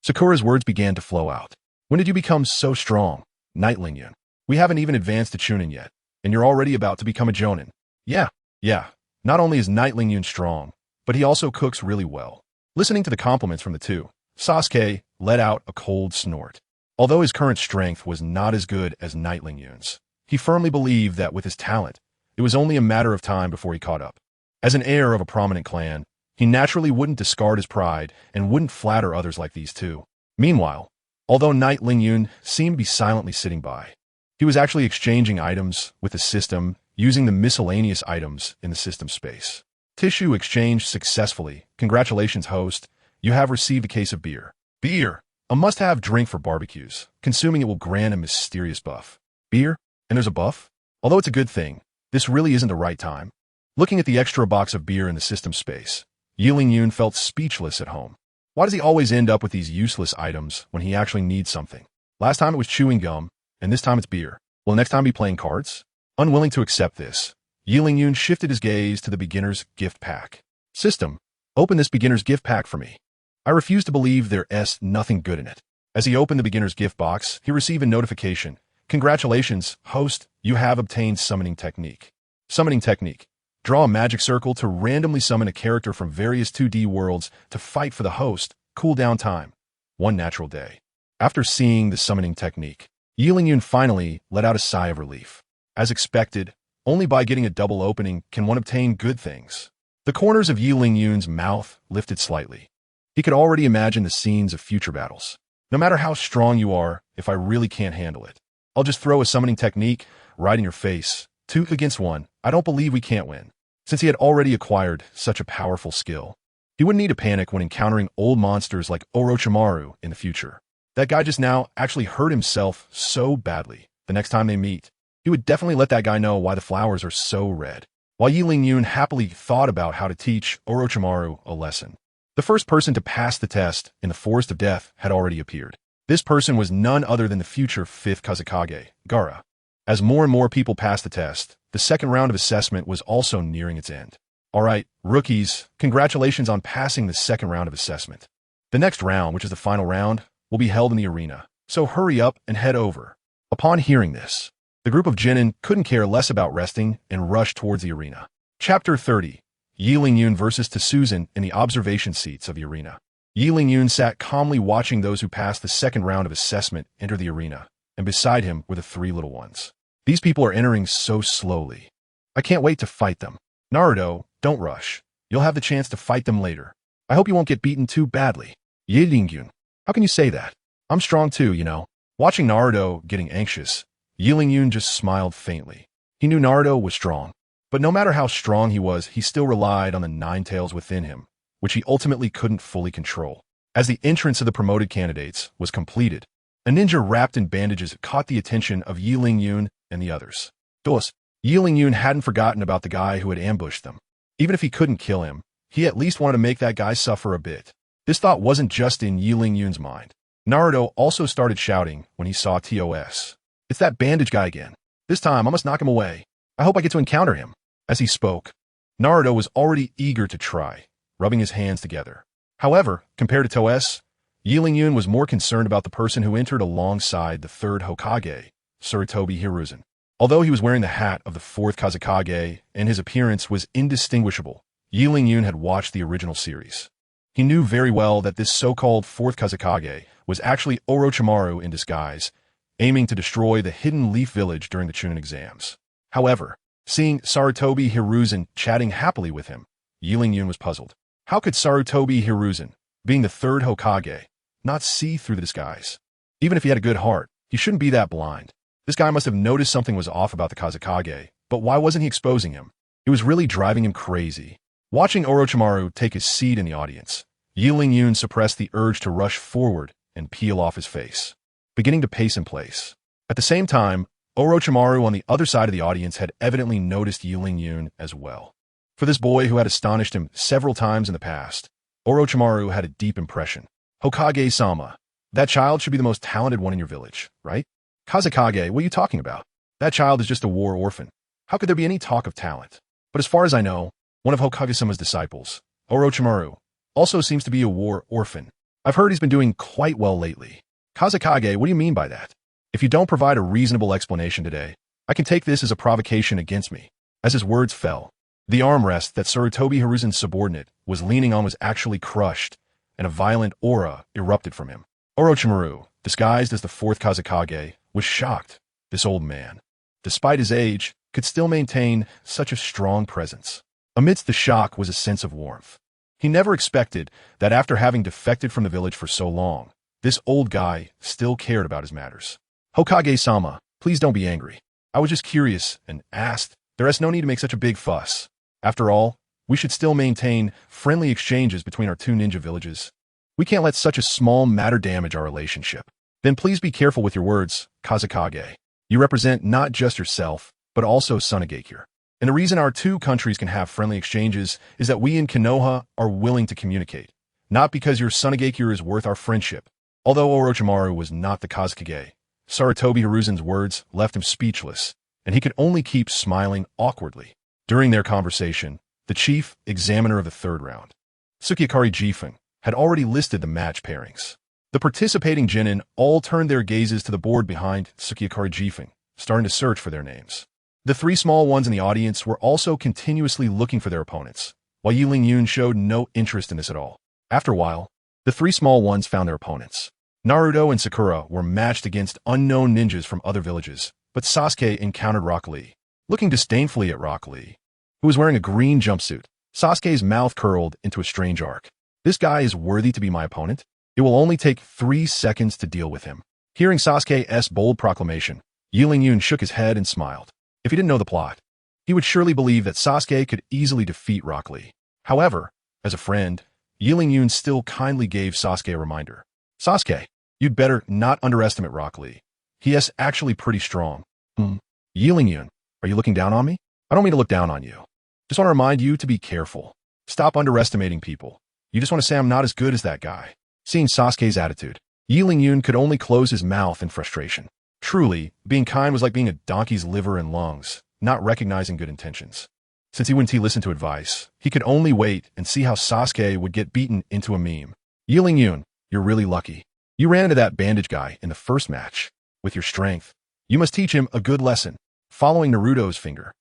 Sakura's words began to flow out. When did you become so strong, Knight Lingyun? We haven't even advanced to Chunin yet. and you're already about to become a jonin. Yeah, yeah. Not only is Knight Lingyun strong, but he also cooks really well. Listening to the compliments from the two, Sasuke let out a cold snort. Although his current strength was not as good as Knight Lingyun's, he firmly believed that with his talent, it was only a matter of time before he caught up. As an heir of a prominent clan, he naturally wouldn't discard his pride and wouldn't flatter others like these two. Meanwhile, although Knight Lingyun seemed to be silently sitting by, he was actually exchanging items with the system using the miscellaneous items in the system space. Tissue exchanged successfully. Congratulations, host. You have received a case of beer. Beer, a must-have drink for barbecues. Consuming it will grant a mysterious buff. Beer? And there's a buff? Although it's a good thing, this really isn't the right time. Looking at the extra box of beer in the system space, Yi Lingyun felt speechless at home. Why does he always end up with these useless items when he actually needs something? Last time it was chewing gum, and this time it's beer. Will next time be playing cards? Unwilling to accept this, Yi Lingyun shifted his gaze to the beginner's gift pack. System, open this beginner's gift pack for me. I refuse to believe there's nothing good in it. As he opened the beginner's gift box, he received a notification. Congratulations, host, you have obtained summoning technique. Summoning technique. Draw a magic circle to randomly summon a character from various 2D worlds to fight for the host. Cooldown time. 1 natural day. After seeing the summoning technique, Yi Lingyun finally let out a sigh of relief. As expected, only by getting a double opening can one obtain good things. The corners of Yi Lingyun's mouth lifted slightly. He could already imagine the scenes of future battles. No matter how strong you are, if I really can't handle it, I'll just throw a summoning technique right in your face. 2 against 1. I don't believe we can't win. Since he had already acquired such a powerful skill, he wouldn't need to panic when encountering old monsters like Orochimaru in the future. That guy just now actually hurt himself so badly. The next time they meet, he would definitely let that guy know why the flowers are so red. While Yi Lingyun happily thought about how to teach Orochimaru a lesson, the first person to pass the test in the Forest of Death had already appeared. This person was none other than the future 5th Kazekage, Gaara. As more and more people passed the test, the second round of assessment was also nearing its end. Alright, rookies, congratulations on passing the second round of assessment. The next round, which is the final round, will be held in the arena, so hurry up and head over. Upon hearing this, the group of genin couldn't care less about resting and rushed towards the arena. Chapter 30. Yi Lingyun versus Tsuzan in the observation seats of the arena. Yi Lingyun sat calmly watching those who passed the second round of assessment enter the arena, and beside him were the 3 little ones. These people are entering so slowly. I can't wait to fight them. Naruto, don't rush. You'll have the chance to fight them later. I hope you won't get beaten too badly. Yi Lingyun, how can you say that? I'm strong too, you know. Watching Naruto getting anxious, Yi Lingyun just smiled faintly. He knew Naruto was strong, but no matter how strong he was, he still relied on the 9 tails within him, which he ultimately couldn't fully control. As the entrance of the promoted candidates was completed, a ninja wrapped in bandages caught the attention of Yi Lingyun and the others. Thus, Yi Lingyun hadn't forgotten about the guy who had ambushed them. Even if he couldn't kill him, he at least wanted to make that guy suffer a bit. This thought wasn't just in Yi Lingyun's mind. Naruto also started shouting when he saw TOS. It's that bandage guy again. This time I must knock him away. I hope I get to encounter him. As he spoke, Naruto was already eager to try, rubbing his hands together. However, compared to TOS, Yi Lingyun was more concerned about the person who entered alongside the 3rd Hokage, Sarutobi Hiruzen. Although he was wearing the hat of the 4th Kazekage and his appearance was indistinguishable, Yi Lingyun had watched the original series. He knew very well that this so-called 4th Kazekage was actually Orochimaru in disguise, aiming to destroy the Hidden Leaf Village during the Chunin exams. However, seeing Sarutobi Hiruzen chatting happily with him, Yi Lingyun was puzzled. How could Sarutobi Hiruzen, being the 3rd Hokage, not see through the disguise? Even if he had a good heart, he shouldn't be that blind. This guy must have noticed something was off about the Kazekage, but why wasn't he exposing him? It was really driving him crazy. Watching Orochimaru take his seat in the audience, Yi Lingyun suppressed the urge to rush forward and peel off his face, beginning to pace in place. At the same time, Orochimaru on the other side of the audience had evidently noticed Yi Lingyun as well. For this boy who had astonished him several times in the past, Orochimaru had a deep impression. Hokage-sama, that child should be the most talented one in your village, right? Kazekage, what are you talking about? That child is just a war orphan. How could there be any talk of talent? But as far as I know, one of Hokage-sama's disciples, Orochimaru, also seems to be a war orphan. I've heard he's been doing quite well lately. Kazekage, what do you mean by that? If you don't provide a reasonable explanation today, I can take this as a provocation against me. As his words fell, the armrest that Sarutobi Hiruzen's subordinate was leaning on was actually crushed, and a violent aura erupted from him. Orochimaru, disguised as the fourth Kazekage, was shocked. This old man, despite his age, could still maintain such a strong presence. Amidst the shock was a sense of warmth. He never expected that after having defected from the village for so long, this old guy still cared about his matters. Hokage-sama, please don't be angry. I was just curious and asked. There is no need to make such a big fuss. After all, we should still maintain friendly exchanges between our two ninja villages. We can't let such a small matter damage our relationship. Then please be careful with your words, Kazekage. You represent not just yourself, but also Tsunegakure. And the reason our two countries can have friendly exchanges is that we in Konoha are willing to communicate, not because your Tsunegakure is worth our friendship. Although Orochimaru was not the Kazekage, Sarutobi Hiruzen's words left him speechless, and he could only keep smiling awkwardly. During their conversation, the chief examiner of the third round, Sukiakari Jifeng, had already listed the match pairings. The participating genin all turned their gazes to the board behind Sukiakari Jifeng, starting to search for their names. The three small ones in the audience were also continuously looking for their opponents, while Yiling Yun showed no interest in this at all. After a while, the three small ones found their opponents. Naruto and Sakura were matched against unknown ninjas from other villages, but Sasuke encountered Rock Lee. Looking disdainfully at Rock Lee, who was wearing a green jumpsuit, Sasuke's mouth curled into a strange arc. This guy is worthy to be my opponent? It will only take 3 seconds to deal with him. Hearing Sasuke's bold proclamation, Yiling Yun shook his head and smiled. If he didn't know the plot, he would surely believe that Sasuke could easily defeat Rock Lee. However, as a friend, Yiling Yun still kindly gave Sasuke a reminder. Sasuke, you'd better not underestimate Rock Lee. He is actually pretty strong. Yiling Yun, are you looking down on me? I don't mean to look down on you. Just want to remind you to be careful. Stop underestimating people. You just want to say I'm not as good as that guy. Seeing Sasuke's attitude, Yiling Yun could only close his mouth in frustration. Truly, being kind was like being a donkey's liver and lungs, not recognizing good intentions. Since he wouldn't listen to advice, he could only wait and see how Sasuke would get beaten into a meme. Yiling Yun, you're really lucky. You ran into that bandage guy in the first match. With your strength, you must teach him a good lesson. Following Naruto's finger,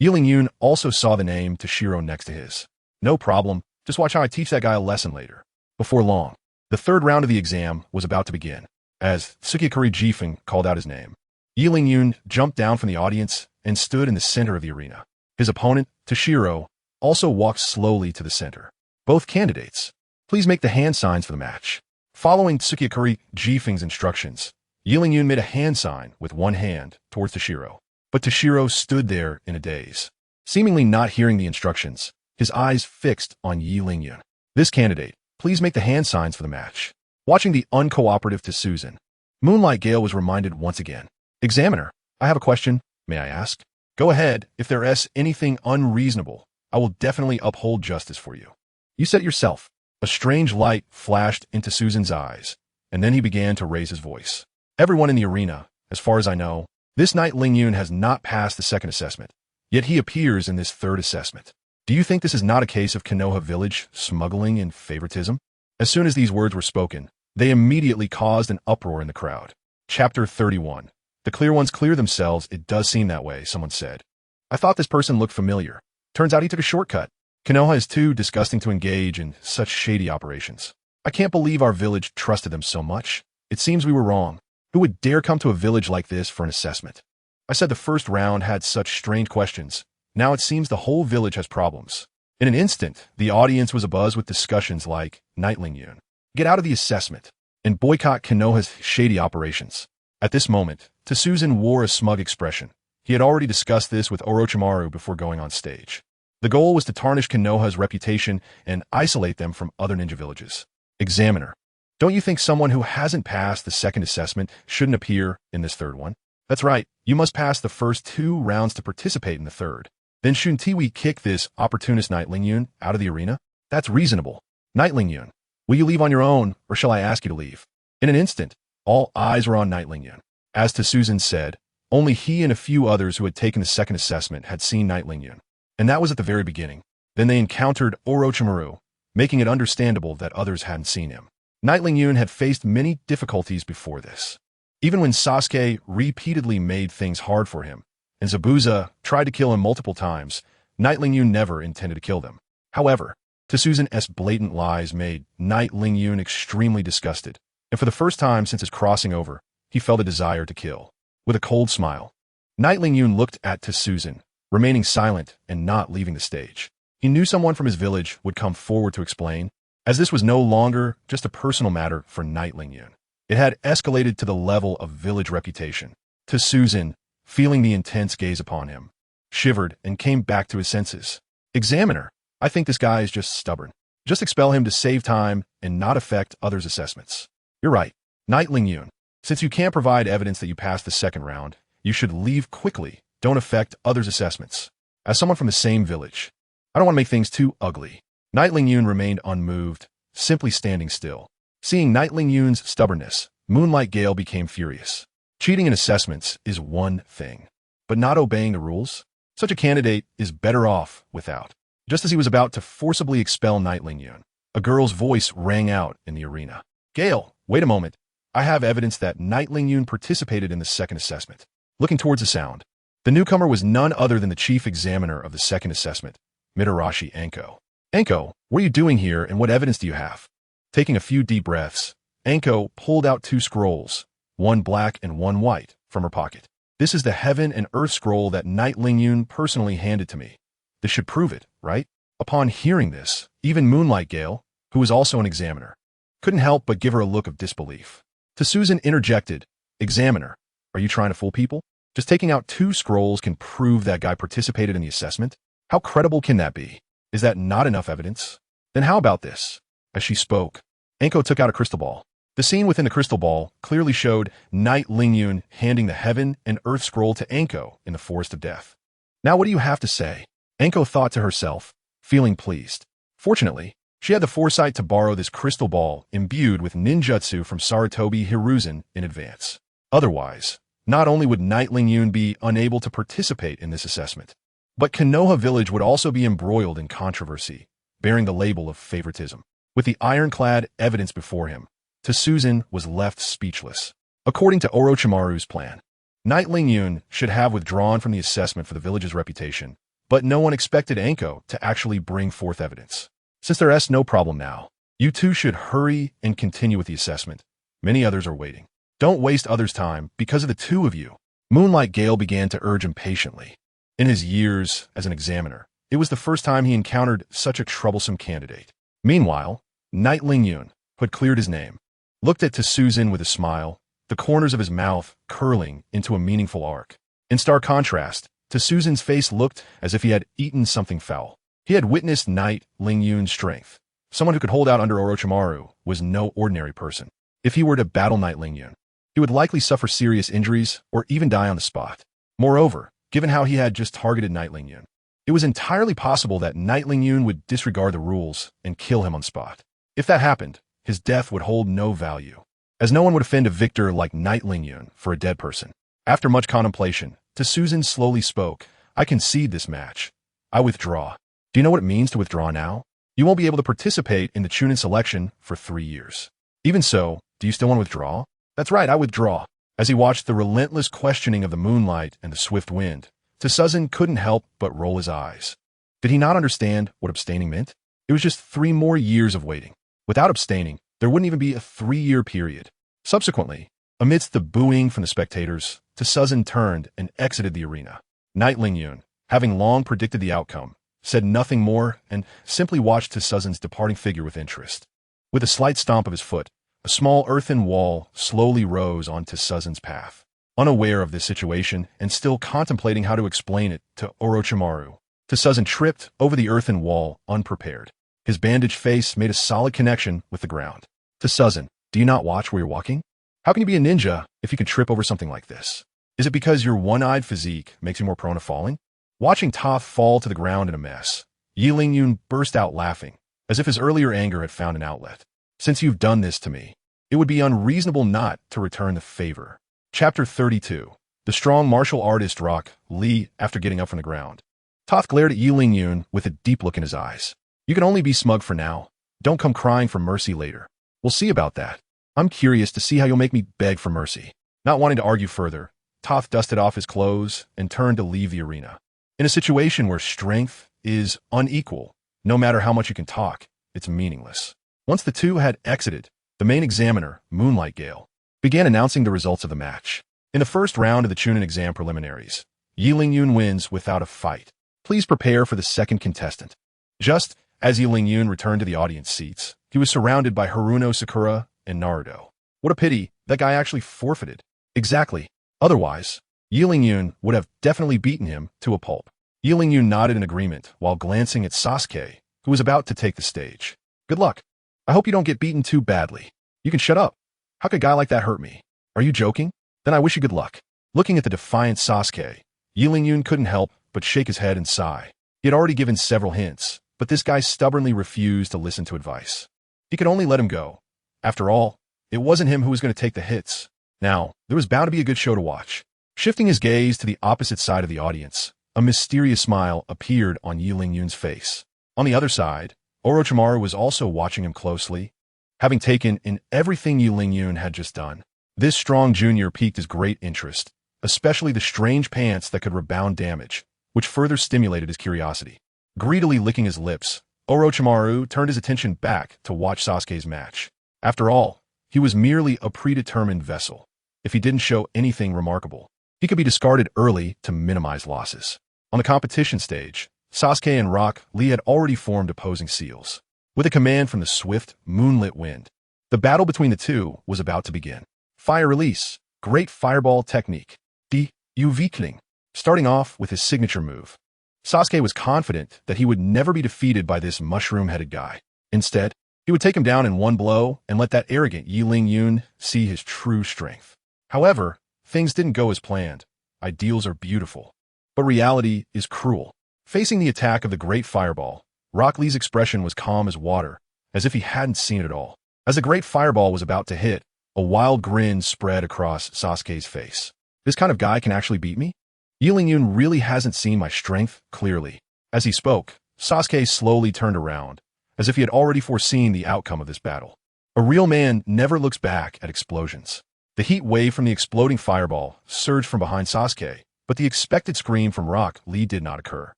Yiling Yun also saw the name Toshiro next to his. No problem, just watch how I teach that guy a lesson later. Before long, the third round of the exam was about to begin. As Sukiakari Jifeng called out his name, Yiling Yun jumped down from the audience and stood in the center of the arena. His opponent, Toshiro, also walked slowly to the center. Both candidates, please make the hand signs for the match. Following Sukiakari Jifeng's instructions, Yiling Yun made a hand sign with one hand towards Toshiro. But Toshiro stood there in a daze. Seemingly not hearing the instructions, his eyes fixed on Yiling Yun. This candidate, please make the hand signs for the match. Watching the uncooperative Tsuzen, Moonlight Gale was reminded once again. Examiner, I have a question, may I ask? Go ahead, if there is anything unreasonable, I will definitely uphold justice for you. You said it yourself. A strange light flashed into Tsuzen's eyes, and then he began to raise his voice. Everyone in the arena, as far as I know, this night Ling Yun has not passed the second assessment, yet he appears in this third assessment. Do you think this is not a case of Konoha village smuggling and favoritism? As soon as these words were spoken, they immediately caused an uproar in the crowd. Chapter 31. The clear ones clear themselves, it does seem that way, someone said. I thought this person looked familiar. Turns out he took a shortcut. Konoha is too disgusting to engage in such shady operations. I can't believe our village trusted them so much. It seems we were wrong. Who would dare come to a village like this for an assessment? I said the first round had such strange questions. Now it seems the whole village has problems. In an instant, the audience was abuzz with discussions like, Night Ling Yun, get out of the assessment, and boycott Konoha's shady operations. At this moment, Tsuzen wore a smug expression. He had already discussed this with Orochimaru before going on stage. The goal was to tarnish Konoha's reputation and isolate them from other ninja villages. Examiner, don't you think someone who hasn't passed the second assessment shouldn't appear in this third one? That's right, you must pass the first 2 rounds to participate in the third. Then shouldn't we kick this opportunist Night Ling Yun out of the arena? That's reasonable. Night Ling Yun, will you leave on your own, or shall I ask you to leave? In an instant, all eyes were on Night Ling Yun. As Tsuzen said, only he and a few others who had taken the second assessment had seen Night Ling Yun. And that was at the very beginning. Then they encountered Orochimaru, making it understandable that others hadn't seen him. Night Ling Yun had faced many difficulties before this. Even when Sasuke repeatedly made things hard for him, and Zabuza tried to kill him multiple times, Knight Lingyun never intended to kill them. However, Susan's blatant lies made Knight Lingyun extremely disgusted, and for the first time since his crossing over, he felt a desire to kill. With a cold smile, Knight Lingyun looked at Susan, remaining silent and not leaving the stage. He knew someone from his village would come forward to explain, as this was no longer just a personal matter for Knight Lingyun. It had escalated to the level of village reputation. Susan, feeling the intense gaze upon him, shivered and came back to his senses. Examiner, I think this guy is just stubborn. Just expel him to save time and not affect others' assessments. You're right, Knight Lingyun. Since you can't provide evidence that you passed the second round, you should leave quickly. Don't affect others' assessments. As someone from the same village, I don't want to make things too ugly. Knight Lingyun remained unmoved, simply standing still. Seeing Knight Lingyun's stubbornness, Moonlight Gale became furious. Cheating in assessments is one thing, but not obeying the rules? Such a candidate is better off without. Just as he was about to forcibly expel Knight Lingyun, a girl's voice rang out in the arena. Gale, wait a moment. I have evidence that Knight Lingyun participated in the second assessment. Looking towards the sound, the newcomer was none other than the chief examiner of the second assessment, Mitarashi Anko. Anko, what are you doing here and what evidence do you have? Taking a few deep breaths, Anko pulled out 2 scrolls, one black and one white, from her pocket. This is the Heaven and Earth scroll that Knight Lingyun personally handed to me. This should prove it, right? Upon hearing this, even Moonlight Gale, who was also an examiner, couldn't help but give her a look of disbelief. Susan interjected, Examiner, are you trying to fool people? Just taking out 2 scrolls can prove that guy participated in the assessment? How credible can that be? Is that not enough evidence? Then how about this? As she spoke, Anko took out a crystal ball. The scene within the crystal ball clearly showed Knight Lingyun handing the Heaven and Earth scroll to Anko in the Forest of Death. Now what do you have to say? Anko thought to herself, feeling pleased. Fortunately, she had the foresight to borrow this crystal ball imbued with ninjutsu from Sarutobi Hiruzen in advance. Otherwise, not only would Knight Lingyun be unable to participate in this assessment, but Konoha village would also be embroiled in controversy, bearing the label of favoritism. With the ironclad evidence before him, Susan was left speechless. According to Orochimaru's plan, Knight Lingyun should have withdrawn from the assessment for the village's reputation, but no one expected Anko to actually bring forth evidence. Since there's no problem now, you two should hurry and continue with the assessment. Many others are waiting. Don't waste others' time because of the 2 of you. Moonlight Gale began to urge impatiently. In his years as an examiner, it was the first time he encountered such a troublesome candidate. Meanwhile, Knight Lingyun, who had cleared his name, looked at Susan with a smile, the corners of his mouth curling into a meaningful arc. In stark contrast, Susan's face looked as if he had eaten something foul. He had witnessed Knight Lingyun's strength. Someone who could hold out under Orochimaru was no ordinary person. If he were to battle Knight Lingyun, he would likely suffer serious injuries or even die on the spot. Moreover, given how he had just targeted Knight Lingyun, it was entirely possible that Knight Lingyun would disregard the rules and kill him on the spot. If that happened, his death would hold no value, as no one would offend a victor like Knight Lingyun for a dead person. After much contemplation, Susan slowly spoke, I concede this match. I withdraw. Do you know what it means to withdraw now? You won't be able to participate in the Chunin selection for 3 years. Even so, do you still want to withdraw? That's right, I withdraw. As he watched the relentless questioning of the moonlight and the swift wind, Susan couldn't help but roll his eyes. Did he not understand what abstaining meant? It was just 3 more years of waiting. Without abstaining, there wouldn't even be a 3-year period. Subsequently, amidst the booing from the spectators, Susan turned and exited the arena. Knight Lingyun, having long predicted the outcome, said nothing more and simply watched Susan's departing figure with interest. With a slight stomp of his foot, a small earthen wall slowly rose onto Susan's path. Unaware of this situation and still contemplating how to explain it to Orochimaru, Susan tripped over the earthen wall unprepared. His bandaged face made a solid connection with the ground. Susan, do you not watch where you're walking? How can you be a ninja if you can trip over something like this? Is it because your one-eyed physique makes you more prone to falling? Watching Toph fall to the ground in a mess, Yi Lingyun burst out laughing, as if his earlier anger had found an outlet. Since you've done this to me, it would be unreasonable not to return the favor. Chapter 32. The strong martial artist Rock Lee after getting up from the ground. Toph glared at Yi Lingyun with a deep look in his eyes. You can only be smug for now. Don't come crying for mercy later. We'll see about that. I'm curious to see how you'll make me beg for mercy. Not wanting to argue further, Toth dusted off his clothes and turned to leave the arena. In a situation where strength is unequal, no matter how much you can talk, it's meaningless. Once the two had exited, the main examiner, Moonlight Gale, began announcing the results of the match. In the first round of the Qianren exam preliminaries, Yi Lingyun wins without a fight. Please prepare for the second contestant. Just as Yi Lingyun returned to the audience seats, he was surrounded by Haruno Sakura and Naruto. What a pity, that guy actually forfeited. Exactly. Otherwise, Yi Lingyun would have definitely beaten him to a pulp. Yi Lingyun nodded in agreement while glancing at Sasuke, who was about to take the stage. Good luck. I hope you don't get beaten too badly. You can shut up. How could a guy like that hurt me? Are you joking? Then I wish you good luck. Looking at the defiant Sasuke, Yi Lingyun couldn't help but shake his head and sigh. He had already given several hints, but this guy stubbornly refused to listen to advice. He could only let him go. After all, it wasn't him who was going to take the hits. Now, there was bound to be a good show to watch. Shifting his gaze to the opposite side of the audience, a mysterious smile appeared on Yi Lingyun's face. On the other side, Orochimaru was also watching him closely. Having taken in everything Yi Lingyun had just done, this strong junior piqued his great interest, especially the strange pants that could rebound damage, which further stimulated his curiosity. Greedily licking his lips, Orochimaru turned his attention back to watch Sasuke's match. After all, he was merely a predetermined vessel. If he didn't show anything remarkable, he could be discarded early to minimize losses. On the competition stage, Sasuke and Rock Lee had already formed opposing seals. With a command from the swift, moonlit wind, the battle between the two was about to begin. Fire release, great fireball technique, the Uvikling. Starting off with his signature move, Sasuke was confident that he would never be defeated by this mushroom-headed guy. Instead, he would take him down in one blow and let that arrogant Yi Lingyun see his true strength. However, things didn't go as planned. Ideals are beautiful, but reality is cruel. Facing the attack of the great fireball, Rock Lee's expression was calm as water, as if he hadn't seen it all. As the great fireball was about to hit, a wild grin spread across Sasuke's face. This kind of guy can actually beat me? Yi Lingyun really hasn't seen my strength clearly. As he spoke, Sasuke slowly turned around, as if he had already foreseen the outcome of this battle. A real man never looks back at explosions. The heat wave from the exploding fireball surged from behind Sasuke, but the expected scream from Rock Lee did not occur.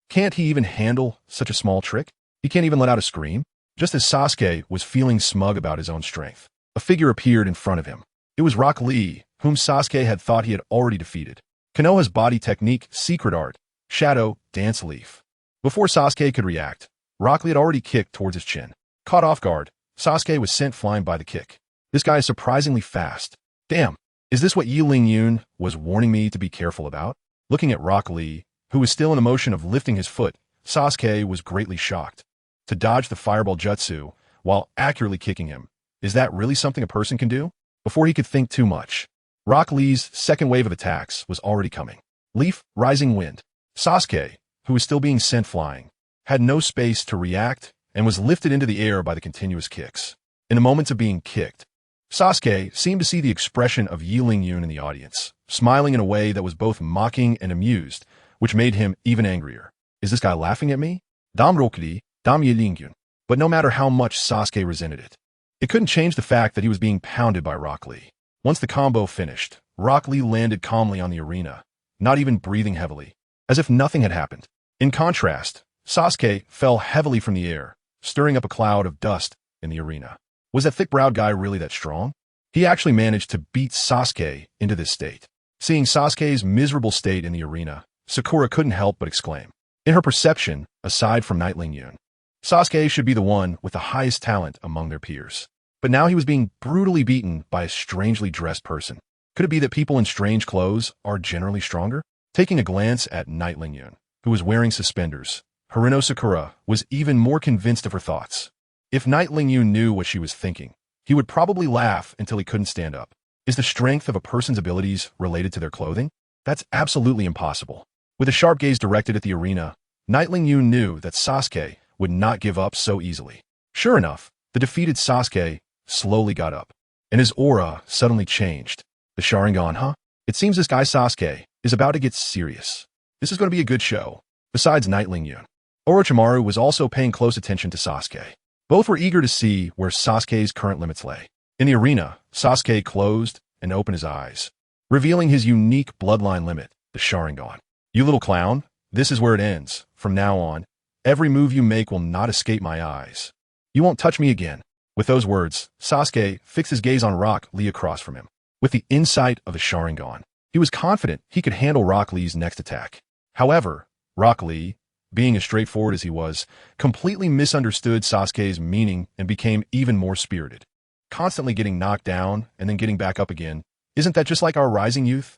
Can't he even handle such a small trick? He can't even let out a scream? Just as Sasuke was feeling smug about his own strength, a figure appeared in front of him. It was Rock Lee, whom Sasuke had thought he had already defeated. Konoha's body technique, secret art, shadow, dance leaf. Before Sasuke could react, Rock Lee had already kicked towards his chin. Caught off guard, Sasuke was sent flying by the kick. This guy is surprisingly fast. Damn, is this what Yi Lingyun was warning me to be careful about? Looking at Rock Lee, who was still in the motion of lifting his foot, Sasuke was greatly shocked. To dodge the fireball jutsu, while accurately kicking him, is that really something a person can do? Before he could think too much, Rock Lee's second wave of attacks was already coming. Leaf, rising wind. Sasuke, who was still being sent flying, had no space to react and was lifted into the air by the continuous kicks. In the moments of being kicked, Sasuke seemed to see the expression of Yi Lingyun in the audience, smiling in a way that was both mocking and amused, which made him even angrier. Is this guy laughing at me? Dam Rokuri, Dam Yi Lingyun. But no matter how much Sasuke resented it, it couldn't change the fact that he was being pounded by Rock Lee. Once the combo finished, Rock Lee landed calmly on the arena, not even breathing heavily, as if nothing had happened. In contrast, Sasuke fell heavily from the air, stirring up a cloud of dust in the arena. Was that thick-browed guy really that strong? He actually managed to beat Sasuke into this state. Seeing Sasuke's miserable state in the arena, Sakura couldn't help but exclaim. In her perception, aside from Night Lingyun, Sasuke should be the one with the highest talent among their peers. But now he was being brutally beaten by a strangely dressed person. Could it be that people in strange clothes are generally stronger? Taking a glance at Night Lingyun, who was wearing suspenders, Haruno Sakura was even more convinced of her thoughts. If Night Lingyun knew what she was thinking, he would probably laugh until he couldn't stand up. Is the strength of a person's abilities related to their clothing? That's absolutely impossible. With a sharp gaze directed at the arena, Night Lingyun knew that Sasuke would not give up so easily. Sure enough, the defeated Sasuke slowly got up, and his aura suddenly changed. The Sharingan, huh? It seems this guy Sasuke is about to get serious. This is going to be a good show. Besides Night Lingyun, Orochimaru was also paying close attention to Sasuke. Both were eager to see where Sasuke's current limits lay. In the arena, Sasuke closed and opened his eyes. revealing his unique bloodline limit, the Sharingan. You little clown, this is where it ends. From now on, every move you make will not escape my eyes. You won't touch me again. With those words, Sasuke fixed his gaze on Rock Lee across from him. With the insight of the Sharingan, he was confident he could handle Rock Lee's next attack. However, Rock Lee, being as straightforward as he was, completely misunderstood Sasuke's meaning and became even more spirited. Constantly getting knocked down and then getting back up again, isn't that just like our rising youth?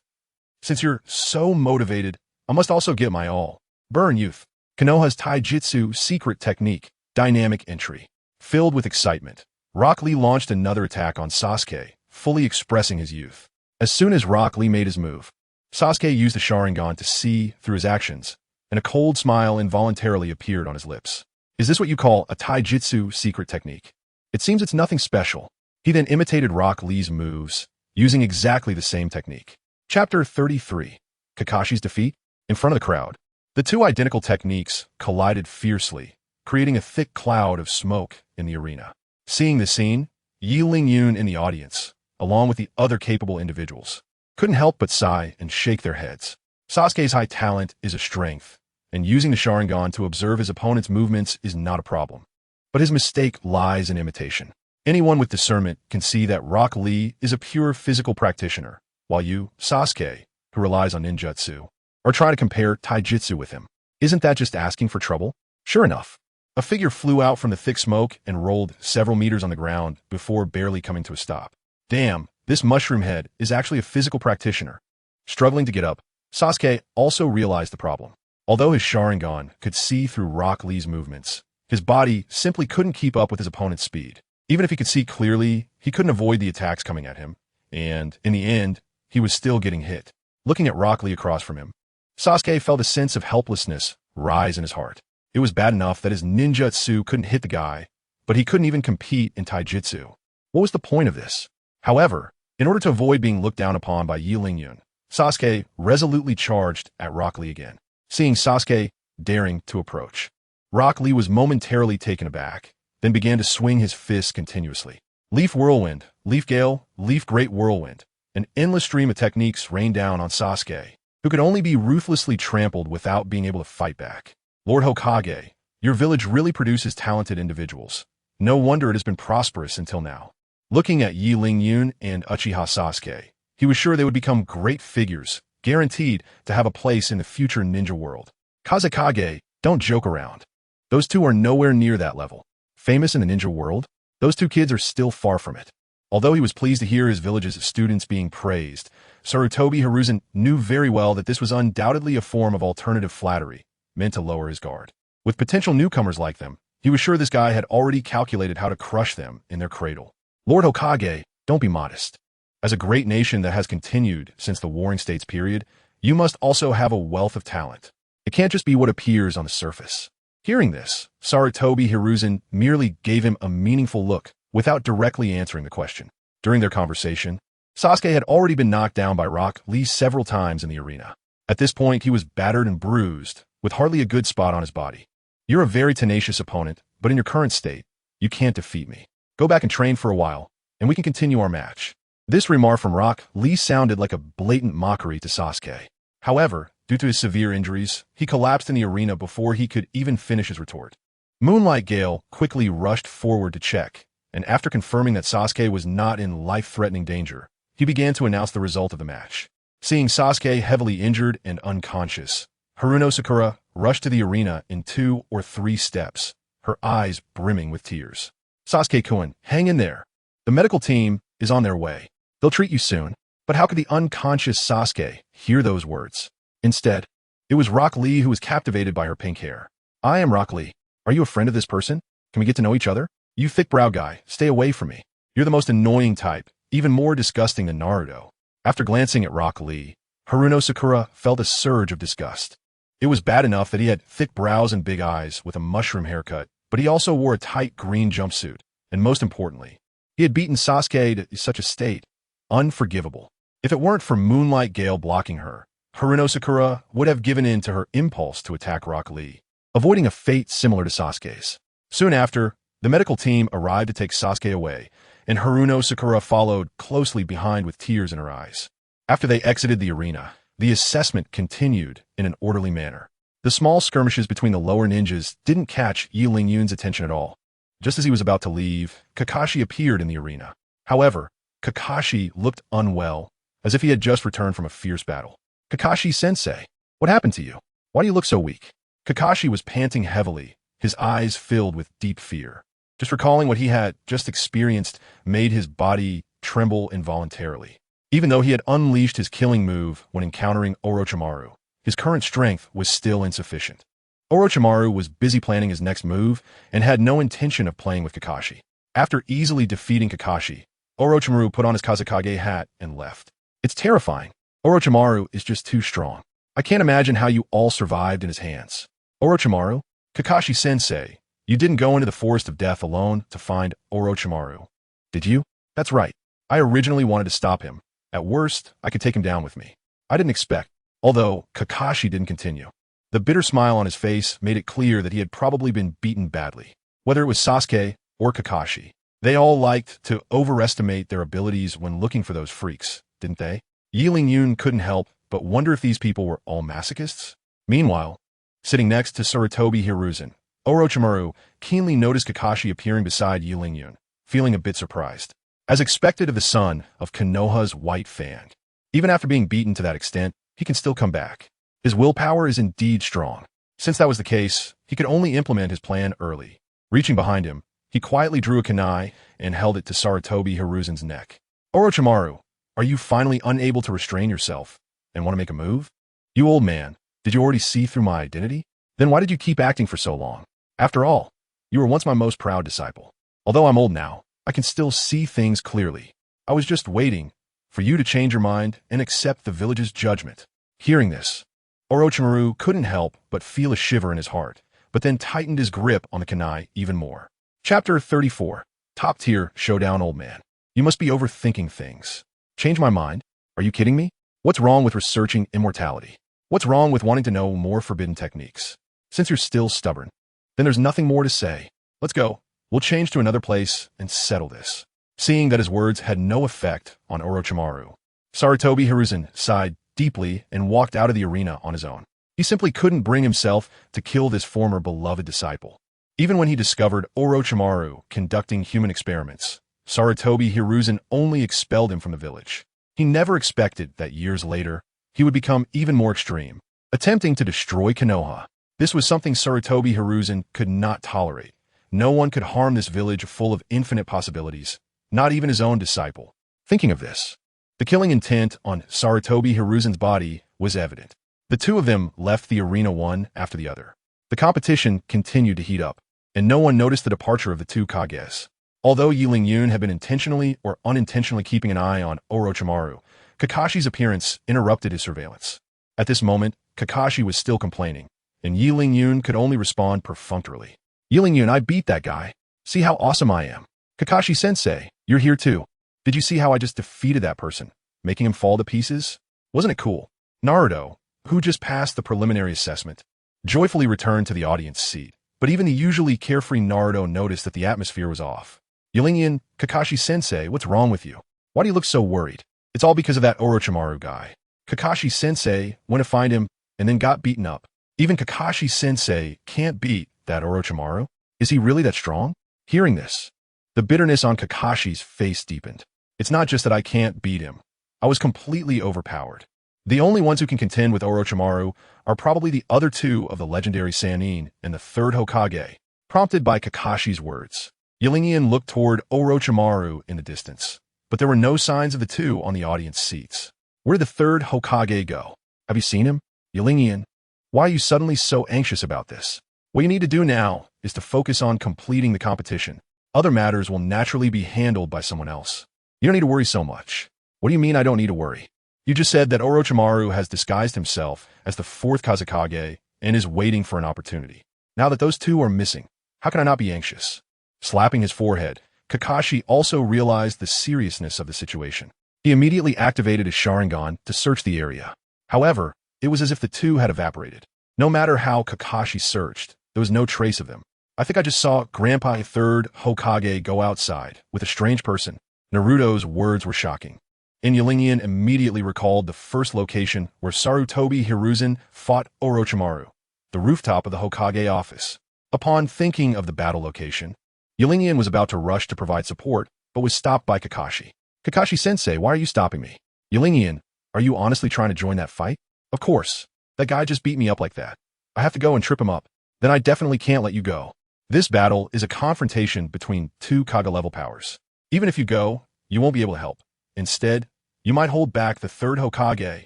Since you're so motivated, I must also give my all. Burn, youth. Konoha's taijutsu secret technique, dynamic entry. Filled with excitement, Rock Lee launched another attack on Sasuke, fully expressing his youth. As soon as Rock Lee made his move, Sasuke used the Sharingan to see through his actions, and a cold smile involuntarily appeared on his lips. Is this what you call a taijutsu secret technique? It seems it's nothing special. He then imitated Rock Lee's moves, using exactly the same technique. Chapter 33. Kakashi's defeat. In front of the crowd, the two identical techniques collided fiercely, creating a thick cloud of smoke in the arena. Seeing the scene, Yi Ling-yun in the audience, along with the other capable individuals, couldn't help but sigh and shake their heads. Sasuke's high talent is a strength, and using the Sharingan to observe his opponent's movements is not a problem. But his mistake lies in imitation. Anyone with discernment can see that Rock Lee is a pure physical practitioner, while you, Sasuke, who relies on ninjutsu, are trying to compare taijutsu with him. Isn't that just asking for trouble? Sure enough, a figure flew out from the thick smoke and rolled several meters on the ground before barely coming to a stop. Damn, this mushroom head is actually a physical practitioner. Struggling to get up, Sasuke also realized the problem. Although his Sharingan could see through Rock Lee's movements, his body simply couldn't keep up with his opponent's speed. Even if he could see clearly, he couldn't avoid the attacks coming at him, and in the end, he was still getting hit. Looking at Rock Lee across from him, Sasuke felt a sense of helplessness rise in his heart. It was bad enough that his ninjutsu couldn't hit the guy, but he couldn't even compete in taijutsu. What was the point of this? However, in order to avoid being looked down upon by Yi Ling-yun, Sasuke resolutely charged at Rock Lee again. Seeing Sasuke daring to approach, Rock Lee was momentarily taken aback, then began to swing his fists continuously. Leaf Whirlwind, Leaf Gale, Leaf Great Whirlwind. An endless stream of techniques rained down on Sasuke, who could only be ruthlessly trampled without being able to fight back. Lord Hokage, your village really produces talented individuals. No wonder it has been prosperous until now. Looking at Yi Ling-yun and Uchiha Sasuke, he was sure they would become great figures, guaranteed to have a place in the future ninja world. Kazekage, don't joke around. Those two are nowhere near that level. Famous in the ninja world? Those two kids are still far from it. Although he was pleased to hear his village's students being praised, Sarutobi Hiruzen knew very well that this was undoubtedly a form of alternative flattery, meant to lower his guard. With potential newcomers like them, he was sure this guy had already calculated how to crush them in their cradle. Lord Hokage, don't be modest. As a great nation that has continued since the Warring States period, you must also have a wealth of talent. It can't just be what appears on the surface. Hearing this, Sarutobi Hiruzen merely gave him a meaningful look without directly answering the question. During their conversation, Sasuke had already been knocked down by Rock Lee several times in the arena. At this point, he was battered and bruised, with hardly a good spot on his body. You're a very tenacious opponent, but in your current state, you can't defeat me. Go back and train for a while, and we can continue our match. This remark from Rock Lee sounded like a blatant mockery to Sasuke. However, due to his severe injuries, he collapsed in the arena before he could even finish his retort. Moonlight Gale quickly rushed forward to check, and after confirming that Sasuke was not in life-threatening danger, he began to announce the result of the match. Seeing Sasuke heavily injured and unconscious, Haruno Sakura rushed to the arena in 2 or 3 steps, her eyes brimming with tears. Sasuke-kun, hang in there. The medical team is on their way. They'll treat you soon. But how could the unconscious Sasuke hear those words? Instead, it was Rock Lee who was captivated by her pink hair. I am Rock Lee. Are you a friend of this person? Can we get to know each other? You thick-browed guy, stay away from me. You're the most annoying type, even more disgusting than Naruto. After glancing at Rock Lee, Haruno Sakura felt a surge of disgust. It was bad enough that he had thick brows and big eyes with a mushroom haircut, but he also wore a tight green jumpsuit, and most importantly, he had beaten Sasuke to such a state. Unforgivable. If it weren't for Moonlight Gale blocking her, Haruno Sakura would have given in to her impulse to attack Rock Lee, avoiding a fate similar to Sasuke's. Soon after, the medical team arrived to take Sasuke away, and Haruno Sakura followed closely behind with tears in her eyes. After they exited the arena, the assessment continued in an orderly manner. The small skirmishes between the lower ninjas didn't catch Yi Lingyun's attention at all. Just as he was about to leave, Kakashi appeared in the arena. However, Kakashi looked unwell, as if he had just returned from a fierce battle. "Kakashi-sensei, what happened to you? Why do you look so weak?" Kakashi was panting heavily, his eyes filled with deep fear. Just recalling what he had just experienced made his body tremble involuntarily. Even though he had unleashed his killing move when encountering Orochimaru, his current strength was still insufficient. Orochimaru was busy planning his next move and had no intention of playing with Kakashi. After easily defeating Kakashi, Orochimaru put on his Kazekage hat and left. "It's terrifying. Orochimaru is just too strong. I can't imagine how you all survived in his hands." "Orochimaru? Kakashi-sensei, you didn't go into the forest of death alone to find Orochimaru, did you?" "That's right. I originally wanted to stop him. At worst, I could take him down with me. I didn't expect." Although Kakashi didn't continue. The bitter smile on his face made it clear that he had probably been beaten badly. Whether it was Sasuke or Kakashi, they all liked to overestimate their abilities when looking for those freaks, didn't they? Yi Lingyun couldn't help but wonder if these people were all masochists. Meanwhile, sitting next to Sarutobi Hiruzen, Orochimaru keenly noticed Kakashi appearing beside Yi Lingyun, feeling a bit surprised. As expected of the son of Konoha's White Fang, even after being beaten to that extent, he can still come back. His willpower is indeed strong. Since that was the case, he could only implement his plan early. Reaching behind him, he quietly drew a kunai and held it to Sarutobi Hiruzen's neck. "Orochimaru, are you finally unable to restrain yourself and want to make a move? You old man, did you already see through my identity? Then why did you keep acting for so long? After all, you were once my most proud disciple. Although I'm old now, I can still see things clearly. I was just waiting for you to change your mind and accept the village's judgment." Hearing this, Orochimaru couldn't help but feel a shiver in his heart, but then tightened his grip on the kunai even more. Chapter 34. Top Tier Showdown. Old man, you must be overthinking things. Change my mind? Are you kidding me? What's wrong with researching immortality? What's wrong with wanting to know more forbidden techniques? Since you're still stubborn, then there's nothing more to say. Let's go. We'll change to another place and settle this. Seeing that his words had no effect on Orochimaru, Sarutobi Hiruzen sighed deeply and walked out of the arena on his own. He simply couldn't bring himself to kill this former beloved disciple. Even when he discovered Orochimaru conducting human experiments, Sarutobi Hiruzen only expelled him from the village. He never expected that years later, he would become even more extreme, attempting to destroy Konoha. This was something Sarutobi Hiruzen could not tolerate. No one could harm this village full of infinite possibilities, not even his own disciple. Thinking of this, the killing intent on Sarutobi Hiruzen's body was evident. The two of them left the arena one after the other. The competition continued to heat up, and no one noticed the departure of the two Kages. Although Yi Lingyun had been intentionally or unintentionally keeping an eye on Orochimaru, Kakashi's appearance interrupted his surveillance. At this moment, Kakashi was still complaining, and Yi Lingyun could only respond perfunctorily. "Yi Lingyun, I beat that guy. See how awesome I am. Kakashi-sensei, you're here too. Did you see how I just defeated that person, making him fall to pieces? Wasn't it cool?" Naruto, who just passed the preliminary assessment, joyfully returned to the audience seat. But even the usually carefree Naruto noticed that the atmosphere was off. "Yi Lingyun, Kakashi-sensei, what's wrong with you? Why do you look so worried?" "It's all because of that Orochimaru guy. Kakashi-sensei went to find him and then got beaten up. Even Kakashi-sensei can't beat that Orochimaru. Is he really that strong?" Hearing this, the bitterness on Kakashi's face deepened. "It's not just that I can't beat him. I was completely overpowered. The only ones who can contend with Orochimaru are probably the other two of the legendary Sannin and the third Hokage." Prompted by Kakashi's words, Yi Lingyun looked toward Orochimaru in the distance, but there were no signs of the two on the audience seats. "Where did the third Hokage go? Have you seen him? Yi Lingyun, why are you suddenly so anxious about this? What you need to do now is to focus on completing the competition. Other matters will naturally be handled by someone else. You don't need to worry so much." "What do you mean I don't need to worry? You just said that Orochimaru has disguised himself as the fourth Kazekage and is waiting for an opportunity. Now that those two are missing, how can I not be anxious?" Slapping his forehead, Kakashi also realized the seriousness of the situation. He immediately activated his Sharingan to search the area. However, it was as if the two had evaporated. No matter how Kakashi searched, there was no trace of them. "I think I just saw Grandpa Third Hokage go outside with a strange person." Naruto's words were shocking. and Qianren immediately recalled the first location where Sarutobi Hiruzen fought Orochimaru, the rooftop of the Hokage office. Upon thinking of the battle location, Qianren was about to rush to provide support, but was stopped by Kakashi. "Kakashi-sensei, why are you stopping me?" "Qianren, are you honestly trying to join that fight?" "Of course. That guy just beat me up like that. I have to go and trip him up. Then I definitely can't let you go." This battle is a confrontation between two Kage-level powers. Even if you go, you won't be able to help. Instead, you might hold back the third Hokage.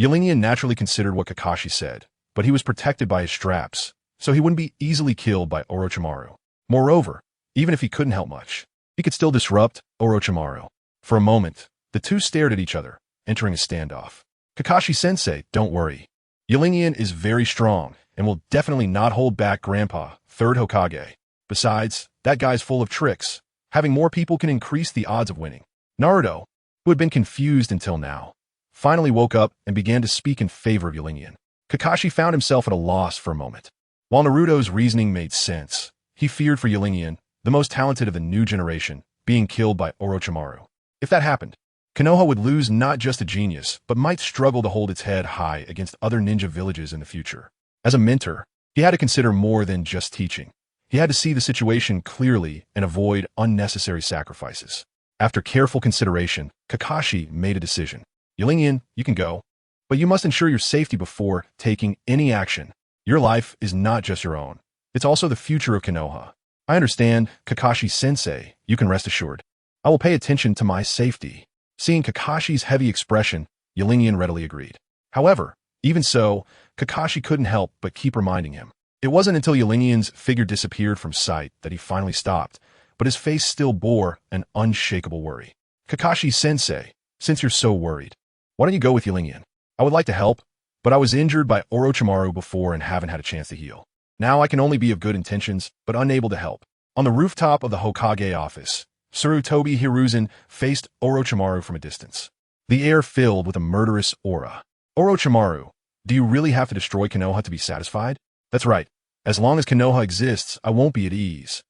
Qianren naturally considered what Kakashi said, but he was protected by his straps, so he wouldn't be easily killed by Orochimaru. Moreover, even if he couldn't help much, he could still disrupt Orochimaru. For a moment, the two stared at each other, entering a standoff. "Kakashi-sensei, don't worry. Qianren is very strong and will definitely not hold back Grandpa, third Hokage. Besides, that guy's full of tricks. Having more people can increase the odds of winning." Naruto, who had been confused until now, finally woke up and began to speak in favor of Qianren. Kakashi found himself at a loss for a moment. While Naruto's reasoning made sense, he feared for Qianren, the most talented of the new generation, being killed by Orochimaru. If that happened, Konoha would lose not just a genius, but might struggle to hold its head high against other ninja villages in the future. As a mentor, he had to consider more than just teaching. He had to see the situation clearly and avoid unnecessary sacrifices. After careful consideration, Kakashi made a decision. "Qianren, you can go, but you must ensure your safety before taking any action. Your life is not just your own. It's also the future of Konoha." "I understand, Kakashi-sensei, you can rest assured. I will pay attention to my safety." Seeing Kakashi's heavy expression, Qianren readily agreed. However, even so, Kakashi couldn't help but keep reminding him. It wasn't until Qianren's figure disappeared from sight that he finally stopped, but his face still bore an unshakable worry. "Kakashi-sensei, since you're so worried, why don't you go with Qianren? I would like to help, but I was injured by Orochimaru before and haven't had a chance to heal. Now I can only be of good intentions, but unable to help." On the rooftop of the Hokage office, Sarutobi Hiruzen faced Orochimaru from a distance. The air filled with a murderous aura. "Orochimaru, do you really have to destroy Konoha to be satisfied?" "That's right. As long as Konoha exists, I won't be at ease."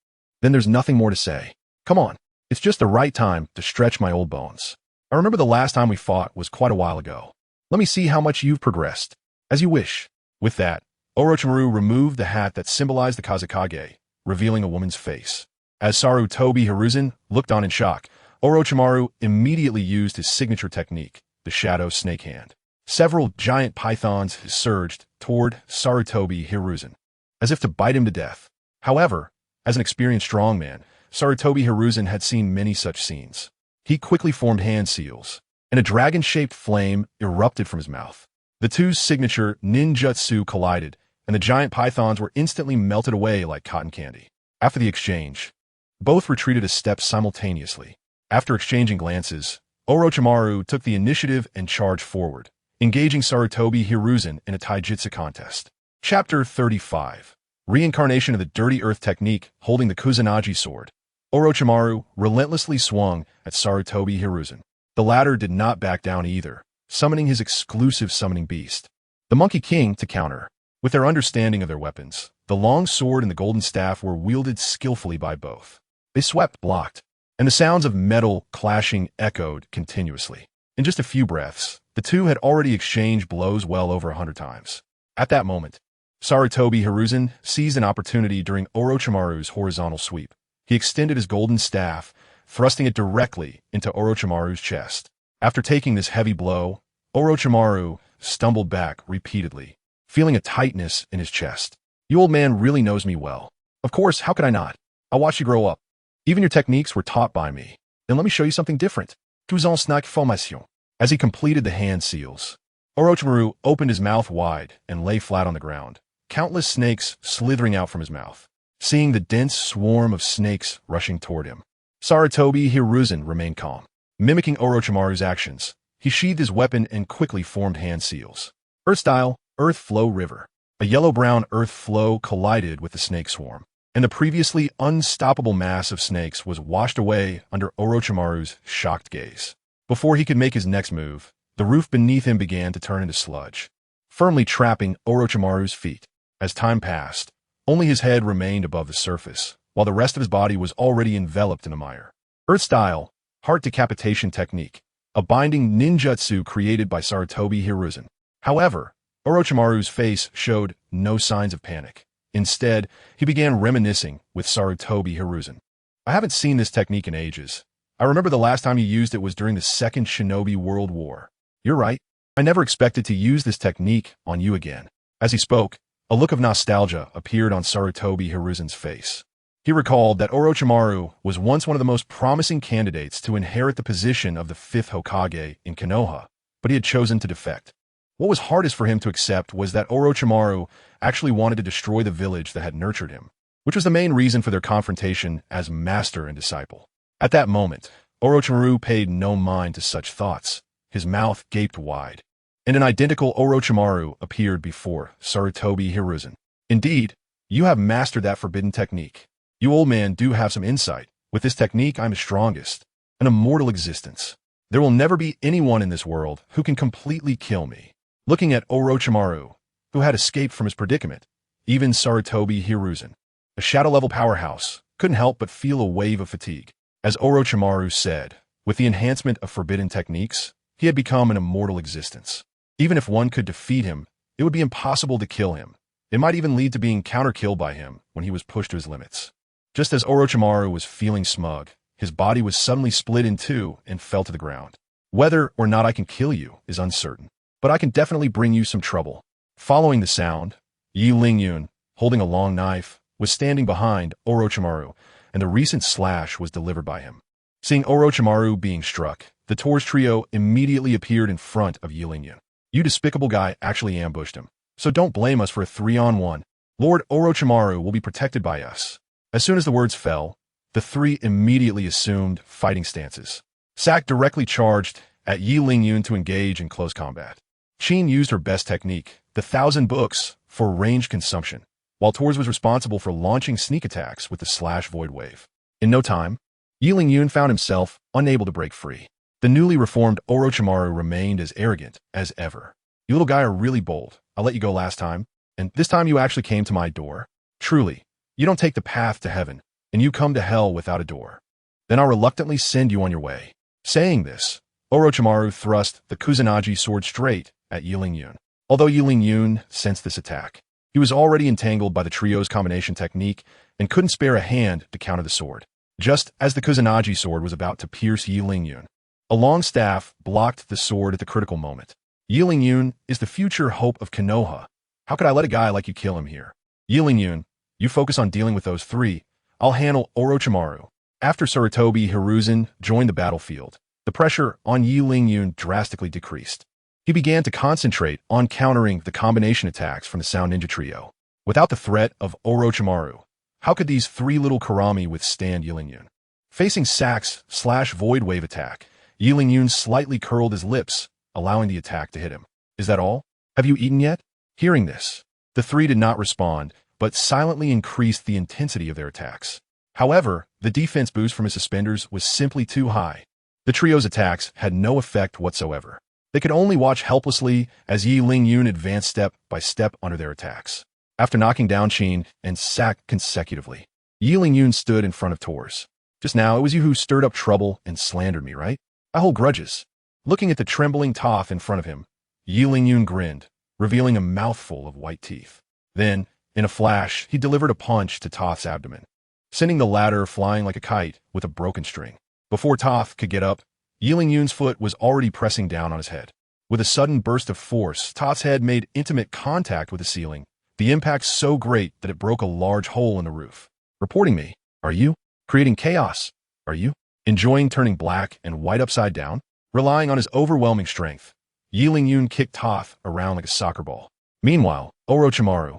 "Then there's nothing more to say. Come on, it's just the right time to stretch my old bones. I remember the last time we fought was quite a while ago. Let me see how much you've progressed." "As you wish." With that, Orochimaru removed the hat that symbolized the Kazekage, revealing a woman's face. As Sarutobi Hiruzen looked on in shock, Orochimaru immediately used his signature technique, the Shadow Snake Hand. Several giant pythons surged toward Sarutobi Hiruzen, as if to bite him to death. However, as an experienced strongman, Sarutobi Hiruzen had seen many such scenes. He quickly formed hand seals, and a dragon-shaped flame erupted from his mouth. The two signature ninjutsu collided, and the giant pythons were instantly melted away like cotton candy. After the exchange, both retreated a step simultaneously. After exchanging glances, Orochimaru took the initiative and charged forward, engaging Sarutobi Hiruzen in a taijutsu contest. Chapter 35. Reincarnation of the Dirty Earth Technique holding the Kusanagi sword. Orochimaru relentlessly swung at Sarutobi Hiruzen. The latter did not back down either, summoning his exclusive summoning beast, the Monkey King, to counter. With their understanding of their weapons, the long sword and the golden staff were wielded skillfully by both. They swept, blocked, and the sounds of metal clashing echoed continuously. In just a few breaths, the two had already exchanged blows well over 100 times. At that moment, Sarutobi Hiruzen seized an opportunity during Orochimaru's horizontal sweep. He extended his golden staff, thrusting it directly into Orochimaru's chest. After taking this heavy blow, Orochimaru stumbled back repeatedly, feeling a tightness in his chest. "You old man really knows me well." "Of course, how could I not? I watched you grow up. Even your techniques were taught by me. Then let me show you something different." "Tous en snack formation." As he completed the hand seals, Orochimaru opened his mouth wide and lay flat on the ground, countless snakes slithering out from his mouth. Seeing the dense swarm of snakes rushing toward him, Sarutobi Hiruzen remained calm. Mimicking Orochimaru's actions, he sheathed his weapon and quickly formed hand seals. Earth style, Earth Flow River. A yellow-brown earth flow collided with the snake swarm, and the previously unstoppable mass of snakes was washed away under Orochimaru's shocked gaze. Before he could make his next move, the roof beneath him began to turn into sludge, firmly trapping Orochimaru's feet. As time passed, only his head remained above the surface, while the rest of his body was already enveloped in the mire. Earth style, Heart Decapitation Technique. a binding ninjutsu created by Sarutobi Hiruzen. However, Orochimaru's face showed no signs of panic. Instead, he began reminiscing with Sarutobi Hiruzen. I haven't seen this technique in ages. I remember the last time you used it was during the Second Shinobi World War. You're right. I never expected to use this technique on you again. As he spoke, a look of nostalgia appeared on Sarutobi Hiruzen's face. He recalled that Orochimaru was once one of the most promising candidates to inherit the position of the fifth Hokage in Konoha, but he had chosen to defect. What was hardest for him to accept was that Orochimaru actually wanted to destroy the village that had nurtured him, which was the main reason for their confrontation as master and disciple. At that moment, Orochimaru paid no mind to such thoughts. His mouth gaped wide, and an identical Orochimaru appeared before Sarutobi Hiruzen. Indeed, you have mastered that forbidden technique. You old man do have some insight. With this technique, I'm the strongest, an immortal existence. There will never be anyone in this world who can completely kill me. Looking at Orochimaru, who had escaped from his predicament, even Sarutobi Hiruzen, a shadow-level powerhouse, couldn't help but feel a wave of fatigue. As Orochimaru said, with the enhancement of forbidden techniques, he had become an immortal existence. Even if one could defeat him, it would be impossible to kill him. It might even lead to being counter-killed by him when he was pushed to his limits. Just as Orochimaru was feeling smug, his body was suddenly split in two and fell to the ground. Whether or not I can kill you is uncertain, but I can definitely bring you some trouble. Following the sound, Yi Lingyun, holding a long knife, was standing behind Orochimaru, and the recent slash was delivered by him. Seeing Orochimaru being struck, the Tor's trio immediately appeared in front of Yi Lingyun. You despicable guy actually ambushed him, so don't blame us for a 3-on-1. Lord Orochimaru will be protected by us. As soon as the words fell, the three immediately assumed fighting stances. Sak directly charged at Yi Lingyun to engage in close combat. Qin used her best technique, the 1,000 books, for ranged consumption, while Tors was responsible for launching sneak attacks with the slash void wave. In no time, Yi Lingyun found himself unable to break free. The newly reformed Orochimaru remained as arrogant as ever. You little guy are really bold. I let you go last time, and this time you actually came to my door. Truly, you don't take the path to heaven, and you come to hell without a door. Then I'll reluctantly send you on your way. Saying this, Orochimaru thrust the Kusanagi sword straight at Yi Lingyun. Although Yi Lingyun sensed this attack, he was already entangled by the trio's combination technique and couldn't spare a hand to counter the sword. Just as the Kusanagi sword was about to pierce Yi Lingyun, a long staff blocked the sword at the critical moment. Yi Lingyun is the future hope of Konoha. How could I let a guy like you kill him here? Yi Lingyun, you focus on dealing with those three. I'll handle Orochimaru. After Sarutobi Hiruzen joined the battlefield, the pressure on Yi Lingyun drastically decreased. He began to concentrate on countering the combination attacks from the Sound Ninja Trio. Without the threat of Orochimaru, how could these three little Karami withstand Yi Lingyun? Facing Sak's slash void wave attack, Yi Lingyun slightly curled his lips, allowing the attack to hit him. Is that all? Have you eaten yet? Hearing this, the three did not respond, but silently increased the intensity of their attacks. However, the defense boost from his suspenders was simply too high. The trio's attacks had no effect whatsoever. They could only watch helplessly as Yi Lingyun advanced step by step under their attacks. After knocking down Qin and Sak consecutively, Yi Lingyun stood in front of Tors. Just now, it was you who stirred up trouble and slandered me, right? I hold grudges. Looking at the trembling Toph in front of him, Yi Lingyun grinned, revealing a mouthful of white teeth. Then, in a flash, he delivered a punch to Toph's abdomen, sending the latter flying like a kite with a broken string. Before Toph could get up, Yi Lingyun's foot was already pressing down on his head. With a sudden burst of force, Toph's head made intimate contact with the ceiling, the impact so great that it broke a large hole in the roof. Reporting me, are you? Creating chaos, are you? Enjoying turning black and white upside down? Relying on his overwhelming strength, Yi Lingyun kicked Toph around like a soccer ball. Meanwhile, Orochimaru,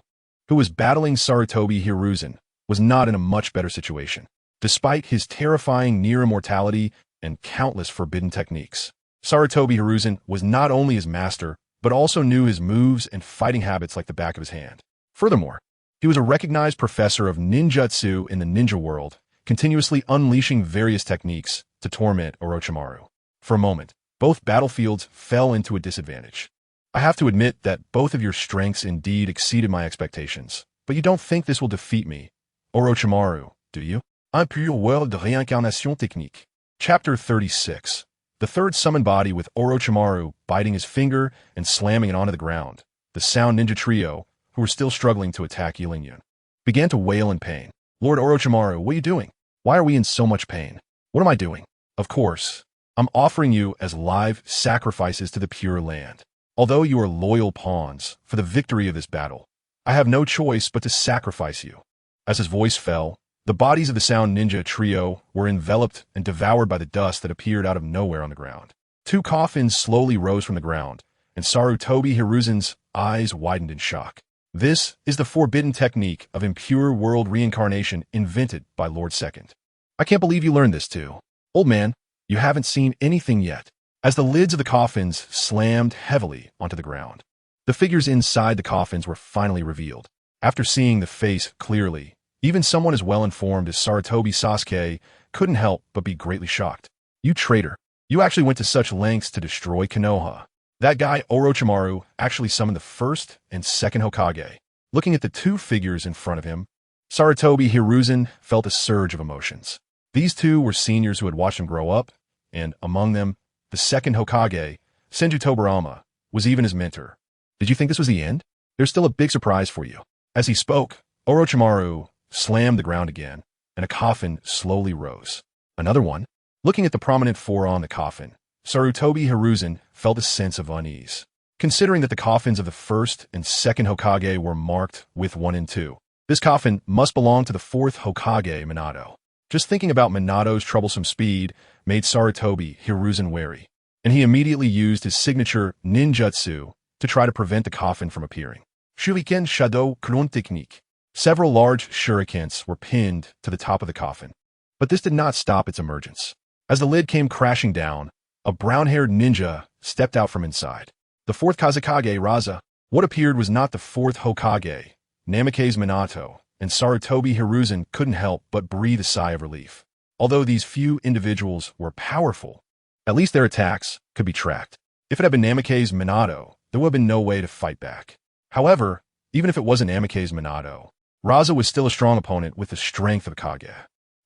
who was battling Sarutobi Hiruzen, was not in a much better situation. Despite his terrifying near immortality and countless forbidden techniques, Sarutobi Hiruzen was not only his master, but also knew his moves and fighting habits like the back of his hand. Furthermore, he was a recognized professor of ninjutsu in the ninja world, continuously unleashing various techniques to torment Orochimaru. For a moment, both battlefields fell into a disadvantage. I have to admit that both of your strengths indeed exceeded my expectations, but you don't think this will defeat me, Orochimaru, do you? Un pur world de réincarnation technique. Chapter 36. The third summoned body with Orochimaru biting his finger and slamming it onto the ground. The sound ninja trio, who were still struggling to attack Yilingyun, began to wail in pain. Lord Orochimaru, what are you doing? Why are we in so much pain? What am I doing? Of course, I'm offering you as live sacrifices to the Pure Land. Although you are loyal pawns for the victory of this battle, I have no choice but to sacrifice you. As his voice fell, the bodies of the sound ninja trio were enveloped and devoured by the dust that appeared out of nowhere on the ground. Two coffins slowly rose from the ground, and Sarutobi Hiruzen's eyes widened in shock. This is the forbidden technique of impure world reincarnation invented by Lord Second. I can't believe you learned this too. Old man, you haven't seen anything yet. As the lids of the coffins slammed heavily onto the ground, the figures inside the coffins were finally revealed. After seeing the face clearly, even someone as well-informed as Sarutobi Sasuke couldn't help but be greatly shocked. You traitor. You actually went to such lengths to destroy Konoha. That guy Orochimaru actually summoned the first and second Hokage. Looking at the two figures in front of him, Sarutobi Hiruzen felt a surge of emotions. These two were seniors who had watched him grow up, and among them, the second Hokage, Senju Tobirama, was even his mentor. Did you think this was the end? There's still a big surprise for you. As he spoke, Orochimaru slammed the ground again, and a coffin slowly rose. Another one. Looking at the prominent forearm on the coffin, Sarutobi Hiruzen felt a sense of unease. Considering that the coffins of the first and second Hokage were marked with 1 and 2, this coffin must belong to the fourth Hokage, Minato. Just thinking about Minato's troublesome speed made Sarutobi Hiruzen wary, and he immediately used his signature ninjutsu to try to prevent the coffin from appearing. Shuriken Shadow Clone Technique. Several large shurikens were pinned to the top of the coffin, but this did not stop its emergence. As the lid came crashing down, a brown-haired ninja stepped out from inside. The fourth Kazekage Raza. What appeared was not the fourth Hokage, Namikaze Minato, and Sarutobi Hiruzen couldn't help but breathe a sigh of relief. Although these few individuals were powerful, at least their attacks could be tracked. If it had been Namikaze Minato, there would have been no way to fight back. However, even if it wasn't Namikaze Minato, Raza was still a strong opponent with the strength of Kage.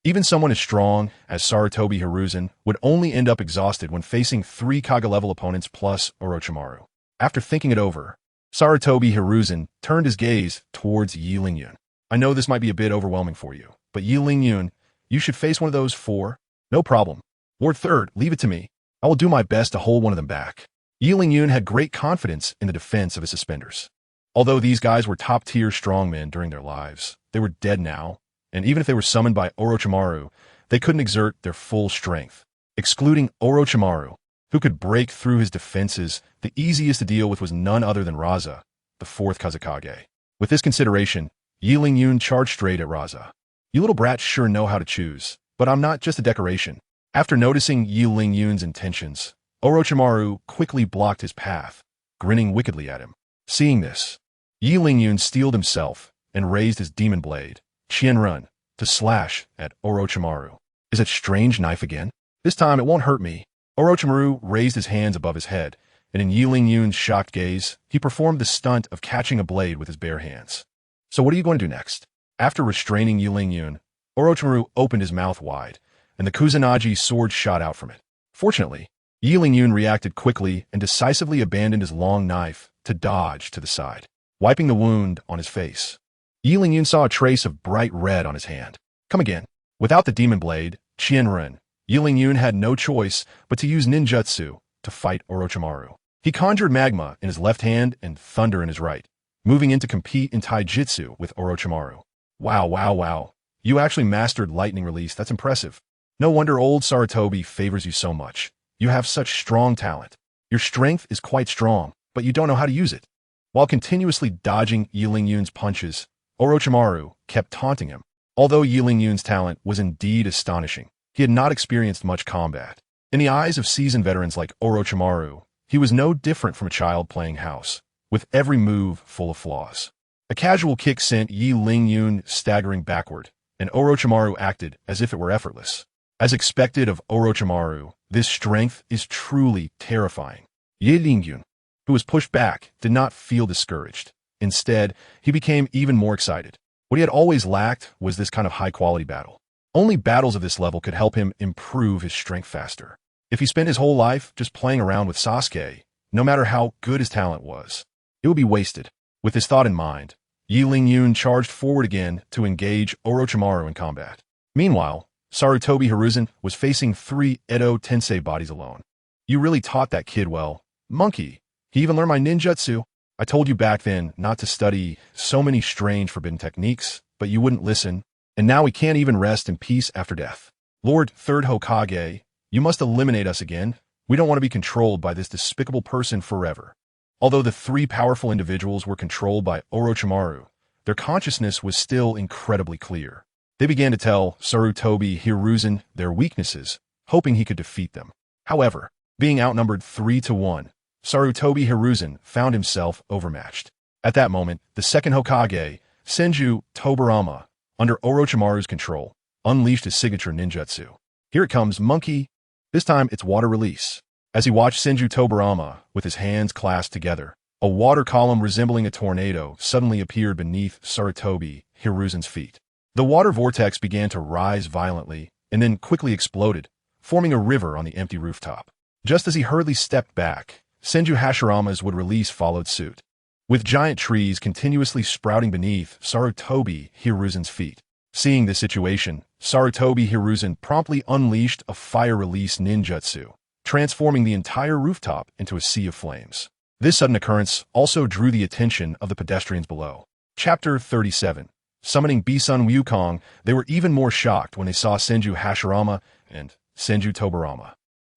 Even someone as strong as Sarutobi Hiruzen would only end up exhausted when facing 3 Kage-level opponents plus Orochimaru. After thinking it over, Sarutobi Hiruzen turned his gaze towards Yilingyun. I know this might be a bit overwhelming for you, but Yilingyun, you should face one of those 4. No problem. Lord Third, leave it to me. I will do my best to hold one of them back. Yilingyun had great confidence in the defense of his suspenders. Although these guys were top-tier strongmen during their lives, they were dead now, and even if they were summoned by Orochimaru, they couldn't exert their full strength. Excluding Orochimaru, who could break through his defenses, the easiest to deal with was none other than Raza, the fourth Kazekage. With this consideration, Yilingyun charged straight at Raza. You little brats sure know how to choose, but I'm not just a decoration. After noticing Yilingyun's intentions, Orochimaru quickly blocked his path, grinning wickedly at him. Seeing this, Yilingyun steeled himself and raised his demon blade, Qianren, to slash at Orochimaru. Is that strange knife again? This time it won't hurt me. Orochimaru raised his hands above his head, and in Yilingyun's shocked gaze, he performed the stunt of catching a blade with his bare hands. So what are you going to do next? After restraining Yilingyun, Orochimaru opened his mouth wide, and the Kusanagi sword shot out from it. Fortunately, Yilingyun reacted quickly and decisively abandoned his long knife to dodge to the side, wiping the wound on his face. Yilingyun saw a trace of bright red on his hand. Come again. Without the demon blade, Qianren, Yilingyun had no choice but to use ninjutsu to fight Orochimaru. He conjured magma in his left hand and thunder in his right, moving in to compete in taijutsu with Orochimaru. Wow. You actually mastered lightning release. That's impressive. No wonder old Sarutobi favors you so much. You have such strong talent. Your strength is quite strong, but you don't know how to use it. While continuously dodging Yilingyun's punches, Orochimaru kept taunting him. Although Yilingyun's talent was indeed astonishing, he had not experienced much combat. In the eyes of seasoned veterans like Orochimaru, he was no different from a child playing house, with every move full of flaws. A casual kick sent Yilingyun staggering backward, and Orochimaru acted as if it were effortless. As expected of Orochimaru, this strength is truly terrifying. Yilingyun, who was pushed back, did not feel discouraged. Instead, he became even more excited. What he had always lacked was this kind of high-quality battle. Only battles of this level could help him improve his strength faster. If he spent his whole life just playing around with Sasuke, no matter how good his talent was, it would be wasted. With this thought in mind, Yi Ling-yun charged forward again to engage Orochimaru in combat. Meanwhile, Sarutobi Hiruzen was facing 3 Edo Tensei bodies alone. You really taught that kid well. Monkey, he even learned my ninjutsu. I told you back then not to study so many strange forbidden techniques, but you wouldn't listen, and now we can't even rest in peace after death. Lord Third Hokage, you must eliminate us again. We don't want to be controlled by this despicable person forever. Although the 3 powerful individuals were controlled by Orochimaru, their consciousness was still incredibly clear. They began to tell Sarutobi Hiruzen their weaknesses, hoping he could defeat them. However, being outnumbered 3-1, Sarutobi Hiruzen found himself overmatched. At that moment, the second Hokage, Senju Tobirama, under Orochimaru's control, unleashed his signature ninjutsu. Here it comes, monkey. This time, it's water release. As he watched Senju Tobirama, with his hands clasped together, a water column resembling a tornado suddenly appeared beneath Sarutobi Hiruzen's feet. The water vortex began to rise violently and then quickly exploded, forming a river on the empty rooftop. Just as he hurriedly stepped back, Senju Hashirama's would release followed suit. With giant trees continuously sprouting beneath Sarutobi Hiruzen's feet. Seeing this situation, Sarutobi Hiruzen promptly unleashed a fire-release ninjutsu, transforming the entire rooftop into a sea of flames. This sudden occurrence also drew the attention of the pedestrians below. Chapter 37. Summoning Bisun Wukong, they were even more shocked when they saw Senju Hashirama and Senju Tobirama.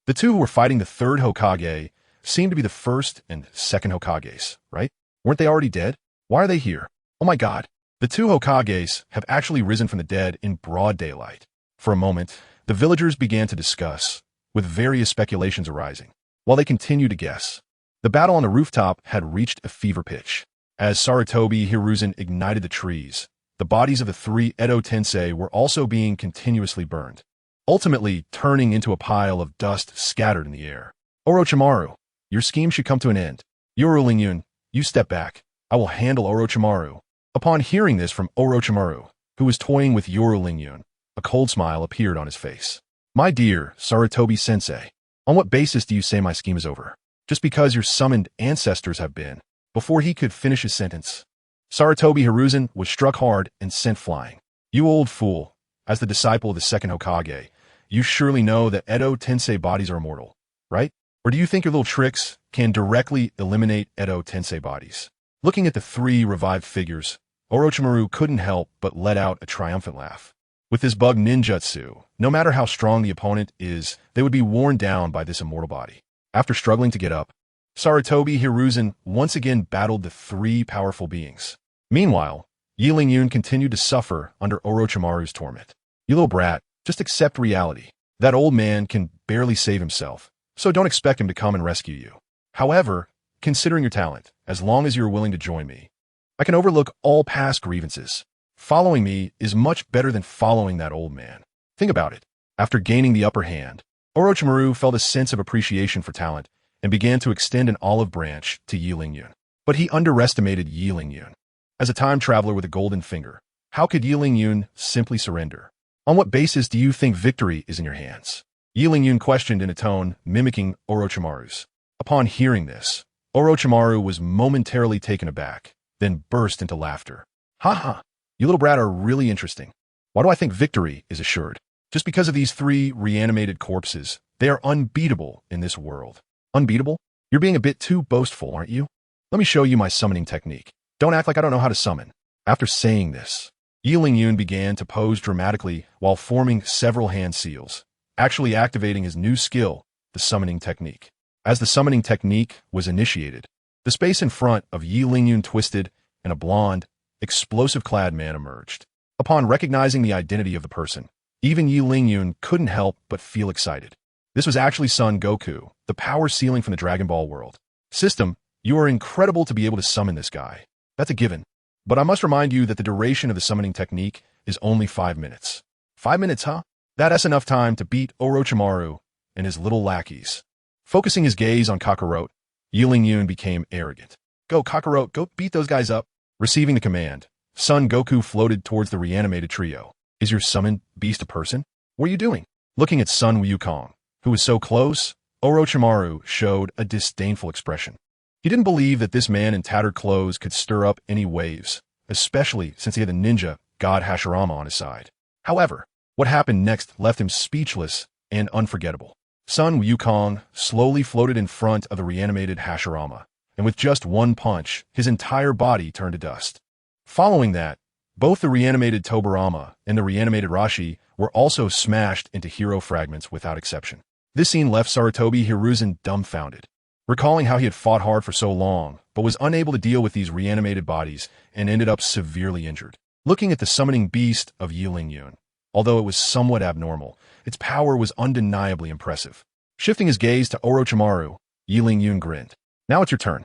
The two who were fighting the third Hokage seemed to be the first and second Hokages, right? Weren't they already dead? Why are they here? Oh my god. The two Hokages have actually risen from the dead in broad daylight. For a moment, the villagers began to discuss, with various speculations arising. While they continued to guess, the battle on the rooftop had reached a fever pitch. As Sarutobi Hiruzen ignited the trees, the bodies of the 3 Edo Tensei were also being continuously burned, ultimately turning into a pile of dust scattered in the air. Orochimaru, your scheme should come to an end. Yoru Ling-yun, you step back. I will handle Orochimaru. Upon hearing this from Orochimaru, who was toying with Yoru Ling-yun, a cold smile appeared on his face. My dear Sarutobi-sensei, on what basis do you say my scheme is over? Just because your summoned ancestors have been. Before he could finish his sentence, Sarutobi Hiruzen was struck hard and sent flying. You old fool, as the disciple of the second Hokage, you surely know that Edo Tensei bodies are immortal, right? Or do you think your little tricks can directly eliminate Edo Tensei bodies? Looking at the 3 revived figures, Orochimaru couldn't help but let out a triumphant laugh. With this bug ninjutsu, no matter how strong the opponent is, they would be worn down by this immortal body. After struggling to get up, Sarutobi Hiruzen once again battled the 3 powerful beings. Meanwhile, Yi Ling-yun continued to suffer under Orochimaru's torment. You little brat, just accept reality. That old man can barely save himself, so don't expect him to come and rescue you. However, considering your talent, as long as you're willing to join me, I can overlook all past grievances. Following me is much better than following that old man. Think about it. After gaining the upper hand, Orochimaru felt a sense of appreciation for talent and began to extend an olive branch to Yi Ling-yun. But he underestimated Yi Ling-yun. As a time traveler with a golden finger, how could Yi Ling-yun simply surrender? On what basis do you think victory is in your hands? Yi Ling-yun questioned in a tone mimicking Orochimaru's. Upon hearing this, Orochimaru was momentarily taken aback, then burst into laughter. Ha ha, you little brat are really interesting. Why do I think victory is assured? Just because of these 3 reanimated corpses, they are unbeatable in this world. Unbeatable? You're being a bit too boastful, aren't you? Let me show you my summoning technique. Don't act like I don't know how to summon. After saying this, Yi Ling-yun began to pose dramatically while forming several hand seals, actually activating his new skill, the summoning technique. As the summoning technique was initiated, the space in front of Yi Ling-yun twisted and a blonde, explosive-clad man emerged. Upon recognizing the identity of the person, even Yi Ling-yun couldn't help but feel excited. This was actually Son Goku, the power ceiling from the Dragon Ball world. System, you are incredible to be able to summon this guy. That's a given. But I must remind you that the duration of the summoning technique is only 5 minutes. 5 minutes, huh? That's enough time to beat Orochimaru and his little lackeys. Focusing his gaze on Kakarot, Yi Ling-yun became arrogant. Go, Kakarot, go beat those guys up. Receiving the command, Son Goku floated towards the reanimated trio. Is your summoned beast a person? What are you doing? Looking at Sun Wukong, who was so close, Orochimaru showed a disdainful expression. He didn't believe that this man in tattered clothes could stir up any waves, especially since he had the ninja god Hashirama on his side. However, what happened next left him speechless and unforgettable. Sun Wukong slowly floated in front of the reanimated Hashirama, and with just one punch, his entire body turned to dust. Following that, both the reanimated Tobirama and the reanimated Rashi were also smashed into hero fragments without exception. This scene left Sarutobi Hiruzen dumbfounded, recalling how he had fought hard for so long, but was unable to deal with these reanimated bodies and ended up severely injured. Looking at the summoning beast of Yilingyun, although it was somewhat abnormal, its power was undeniably impressive. Shifting his gaze to Orochimaru, Yilingyun grinned. Now it's your turn.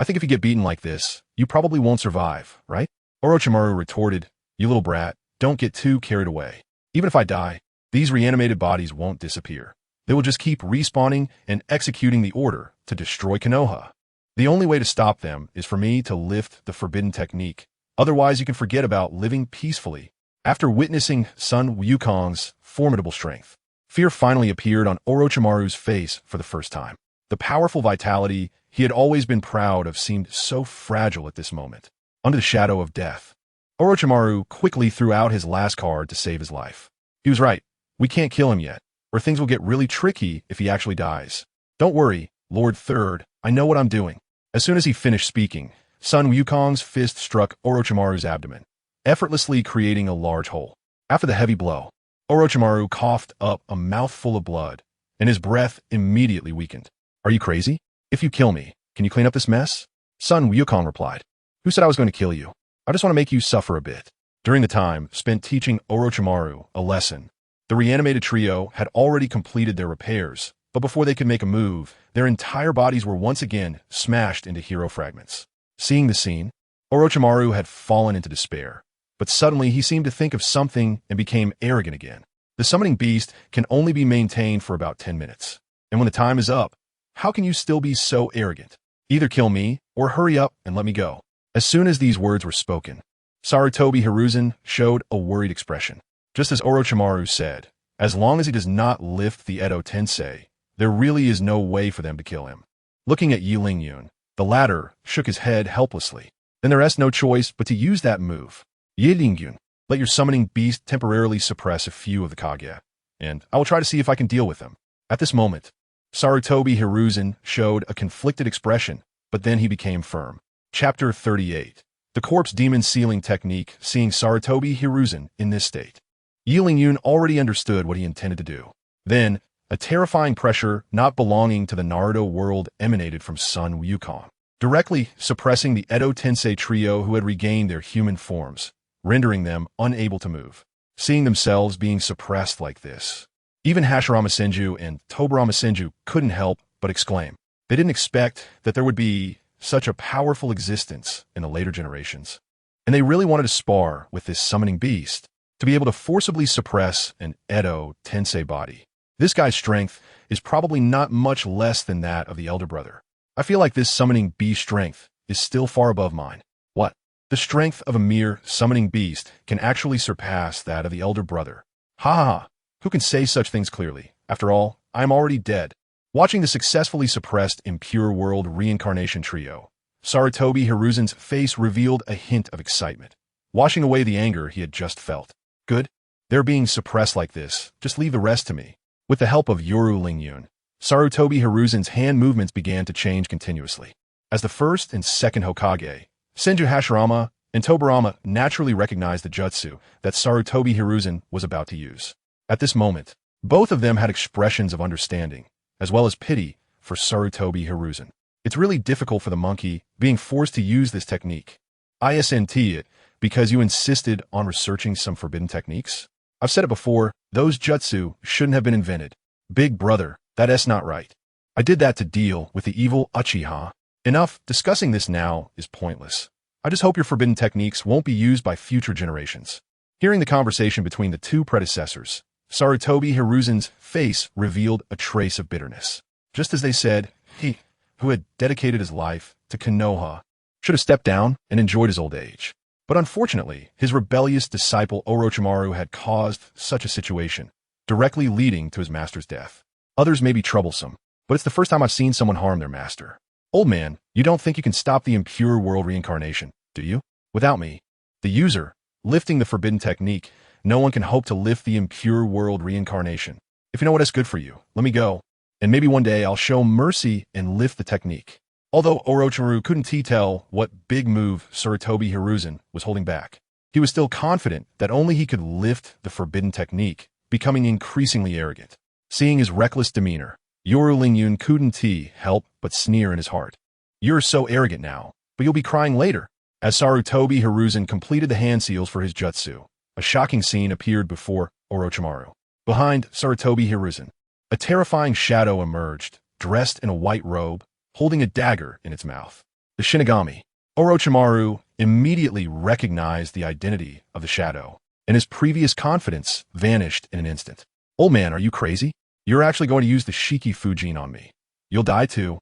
I think if you get beaten like this, you probably won't survive, right? Orochimaru retorted, you little brat, don't get too carried away. Even if I die, these reanimated bodies won't disappear. They will just keep respawning and executing the order to destroy Konoha. The only way to stop them is for me to lift the forbidden technique. Otherwise, you can forget about living peacefully. After witnessing Sun Wukong's formidable strength, fear finally appeared on Orochimaru's face for the first time. The powerful vitality he had always been proud of seemed so fragile at this moment. Under the shadow of death, Orochimaru quickly threw out his last card to save his life. He was right. We can't kill him yet, or things will get really tricky if he actually dies. Don't worry, Lord Third, I know what I'm doing. As soon as he finished speaking, Sun Wukong's fist struck Orochimaru's abdomen, effortlessly creating a large hole. After the heavy blow, Orochimaru coughed up a mouthful of blood, and his breath immediately weakened. Are you crazy? If you kill me, can you clean up this mess? Sun Wukong replied. Who said I was going to kill you? I just want to make you suffer a bit. During the time spent teaching Orochimaru a lesson, the reanimated trio had already completed their repairs, but before they could make a move, their entire bodies were once again smashed into hero fragments. Seeing the scene, Orochimaru had fallen into despair, but suddenly he seemed to think of something and became arrogant again. The summoning beast can only be maintained for about 10 minutes, and when the time is up, how can you still be so arrogant? Either kill me, or hurry up and let me go. As soon as these words were spoken, Sarutobi Hiruzen showed a worried expression. Just as Orochimaru said, as long as he does not lift the Edo Tensei, there really is no way for them to kill him. Looking at Yilingyun, the latter shook his head helplessly. Then there is no choice but to use that move. Yilingyun, let your summoning beast temporarily suppress a few of the Kage, and I will try to see if I can deal with them. At this moment, Sarutobi Hiruzen showed a conflicted expression, but then he became firm. Chapter 38. The Corpse Demon Sealing Technique. Seeing Sarutobi Hiruzen in this state, Yilingyun already understood what he intended to do. Then, a terrifying pressure not belonging to the Naruto world emanated from Sun Wukong, directly suppressing the Edo Tensei trio who had regained their human forms, rendering them unable to move. Seeing themselves being suppressed like this, even Hashirama Senju and Tobirama Senju couldn't help but exclaim. They didn't expect that there would be such a powerful existence in the later generations, and they really wanted to spar with this summoning beast to be able to forcibly suppress an Edo Tensei body. This guy's strength is probably not much less than that of the elder brother. I feel like this summoning beast strength is still far above mine. What? The strength of a mere summoning beast can actually surpass that of the elder brother. Ha ha ha. Who can say such things clearly? After all, I am already dead. Watching the successfully suppressed Impure World reincarnation trio, Sarutobi Hiruzen's face revealed a hint of excitement, washing away the anger he had just felt. Good. They're being suppressed like this. Just leave the rest to me. With the help of Yoru Lingyun, Sarutobi Hiruzen's hand movements began to change continuously. As the first and second Hokage, Senju Hashirama and Tobirama naturally recognized the jutsu that Sarutobi Hiruzen was about to use. At this moment, both of them had expressions of understanding, as well as pity for Sarutobi Hiruzen. It's really difficult for the monkey being forced to use this technique. Isn't it because you insisted on researching some forbidden techniques? I've said it before, those jutsu shouldn't have been invented. Big brother, that's not right. I did that to deal with the evil Uchiha. Enough, discussing this now is pointless. I just hope your forbidden techniques won't be used by future generations. Hearing the conversation between the two predecessors, Sarutobi Hiruzen's face revealed a trace of bitterness. Just as they said, he, who had dedicated his life to Konoha, should have stepped down and enjoyed his old age. But unfortunately, his rebellious disciple Orochimaru had caused such a situation, directly leading to his master's death. Others may be troublesome, but it's the first time I've seen someone harm their master. Old man, you don't think you can stop the impure world reincarnation, do you? Without me, the user, lifting the forbidden technique, no one can hope to lift the impure world reincarnation. If you know what is good for you, let me go, and maybe one day I'll show mercy and lift the technique. Although Orochimaru couldn't tell what big move Sarutobi Hiruzen was holding back, he was still confident that only he could lift the forbidden technique, becoming increasingly arrogant. Seeing his reckless demeanor, Yoru Lingyun couldn't help but sneer in his heart. You're so arrogant now, but you'll be crying later. As Sarutobi Hiruzen completed the hand seals for his jutsu, a shocking scene appeared before Orochimaru. Behind Sarutobi Hiruzen, a terrifying shadow emerged, dressed in a white robe, holding a dagger in its mouth. The Shinigami. Orochimaru immediately recognized the identity of the shadow, and his previous confidence vanished in an instant. Old man, are you crazy? You're actually going to use the Shiki Fujin on me. You'll die too.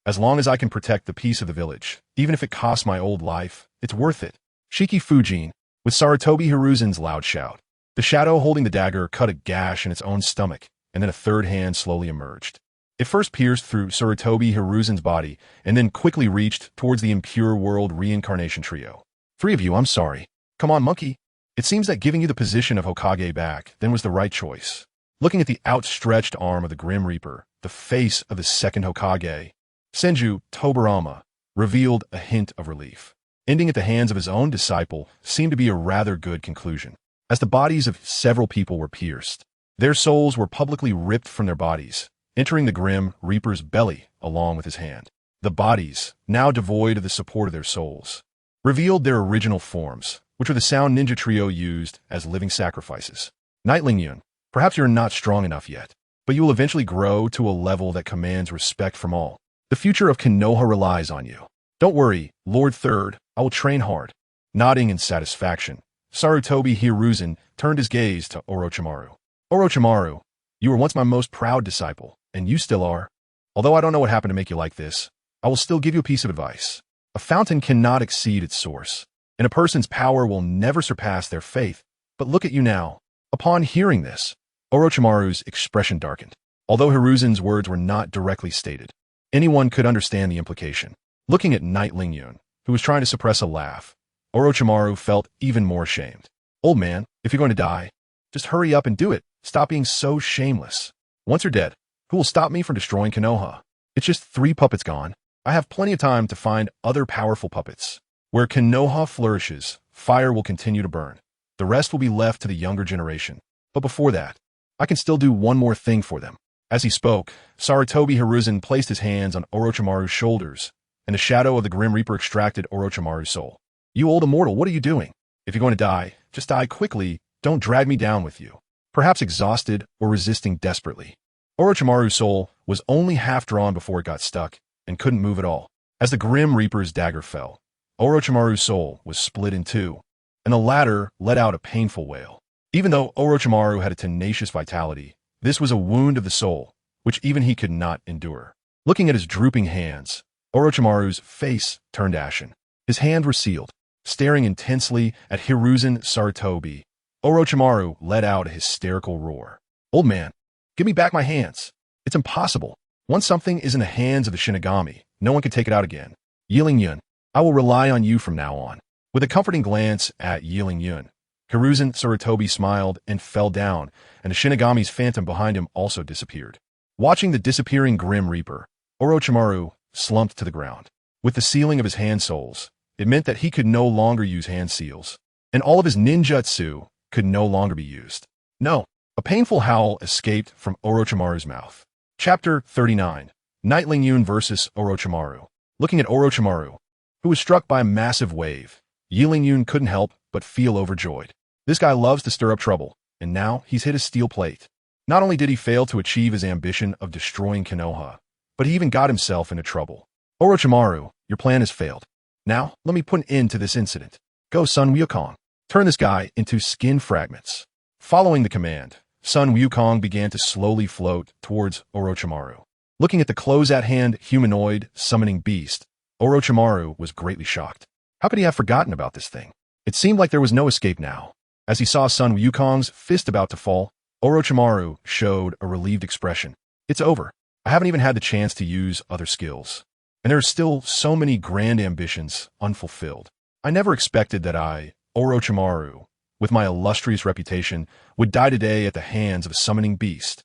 As long as I can protect the peace of the village, even if it costs my old life, it's worth it. Shiki Fujin, with Sarutobi Hiruzen's loud shout. The shadow holding the dagger cut a gash in its own stomach, and then a third hand slowly emerged. It first pierced through Sarutobi Hiruzen's body, and then quickly reached towards the impure world reincarnation trio. 3 of you, I'm sorry. Come on, monkey. It seems that giving you the position of Hokage back then was the right choice. Looking at the outstretched arm of the Grim Reaper, the face of the second Hokage, Senju Tobirama revealed a hint of relief. Ending at the hands of his own disciple seemed to be a rather good conclusion. As the bodies of several people were pierced, their souls were publicly ripped from their bodies, entering the Grim Reaper's belly along with his hand. The bodies, now devoid of the support of their souls, revealed their original forms, which were the sound ninja trio used as living sacrifices. Night Lingyun, perhaps you're not strong enough yet, but you will eventually grow to a level that commands respect from all. The future of Konoha relies on you. Don't worry, Lord Third, I will train hard. Nodding in satisfaction, Sarutobi Hiruzen turned his gaze to Orochimaru. Orochimaru, you were once my most proud disciple, and you still are. Although I don't know what happened to make you like this, I will still give you a piece of advice. A fountain cannot exceed its source, and a person's power will never surpass their faith. But look at you now. Upon hearing this, Orochimaru's expression darkened. Although Hiruzen's words were not directly stated, anyone could understand the implication. Looking at Night Lingyun, who was trying to suppress a laugh, Orochimaru felt even more ashamed. Old man, if you're going to die, just hurry up and do it. Stop being so shameless. Once you're dead, who will stop me from destroying Konoha? It's just 3 puppets gone. I have plenty of time to find other powerful puppets. Where Konoha flourishes, fire will continue to burn. The rest will be left to the younger generation. But before that, I can still do one more thing for them. As he spoke, Sarutobi Hiruzen placed his hands on Orochimaru's shoulders, and the shadow of the Grim Reaper extracted Orochimaru's soul. You old immortal, what are you doing? If you're going to die, just die quickly. Don't drag me down with you. Perhaps exhausted or resisting desperately. Orochimaru's soul was only half drawn before it got stuck and couldn't move at all. As the Grim Reaper's dagger fell, Orochimaru's soul was split in 2, and the latter let out a painful wail. Even though Orochimaru had a tenacious vitality, this was a wound of the soul, which even he could not endure. Looking at his drooping hands, Orochimaru's face turned ashen. His hands were sealed. Staring intensely at Hiruzen Sarutobi, Orochimaru let out a hysterical roar. Old man, give me back my hands. It's impossible. Once something is in the hands of the Shinigami, no one can take it out again. Lingyun, I will rely on you from now on. With a comforting glance at Lingyun, Hiruzen Sarutobi smiled and fell down, and the Shinigami's phantom behind him also disappeared. Watching the disappearing Grim Reaper, Orochimaru slumped to the ground. With the sealing of his hand souls, it meant that he could no longer use hand seals, and all of his ninjutsu could no longer be used. No, a painful howl escaped from Orochimaru's mouth. Chapter 39. Night Lingyun versus Orochimaru. Looking at Orochimaru, who was struck by a massive wave, Lingyun couldn't help but feel overjoyed. This guy loves to stir up trouble, and now he's hit a steel plate. Not only did he fail to achieve his ambition of destroying Konoha, but he even got himself into trouble. Orochimaru, your plan has failed. Now, let me put an end to this incident. Go, Sun Wukong. Turn this guy into skin fragments. Following the command, Sun Wukong began to slowly float towards Orochimaru. Looking at the close-at-hand humanoid summoning beast, Orochimaru was greatly shocked. How could he have forgotten about this thing? It seemed like there was no escape now. As he saw Sun Wukong's fist about to fall, Orochimaru showed a relieved expression. It's over. I haven't even had the chance to use other skills. And there are still so many grand ambitions unfulfilled. I never expected that I, Orochimaru, with my illustrious reputation, would die today at the hands of a summoning beast.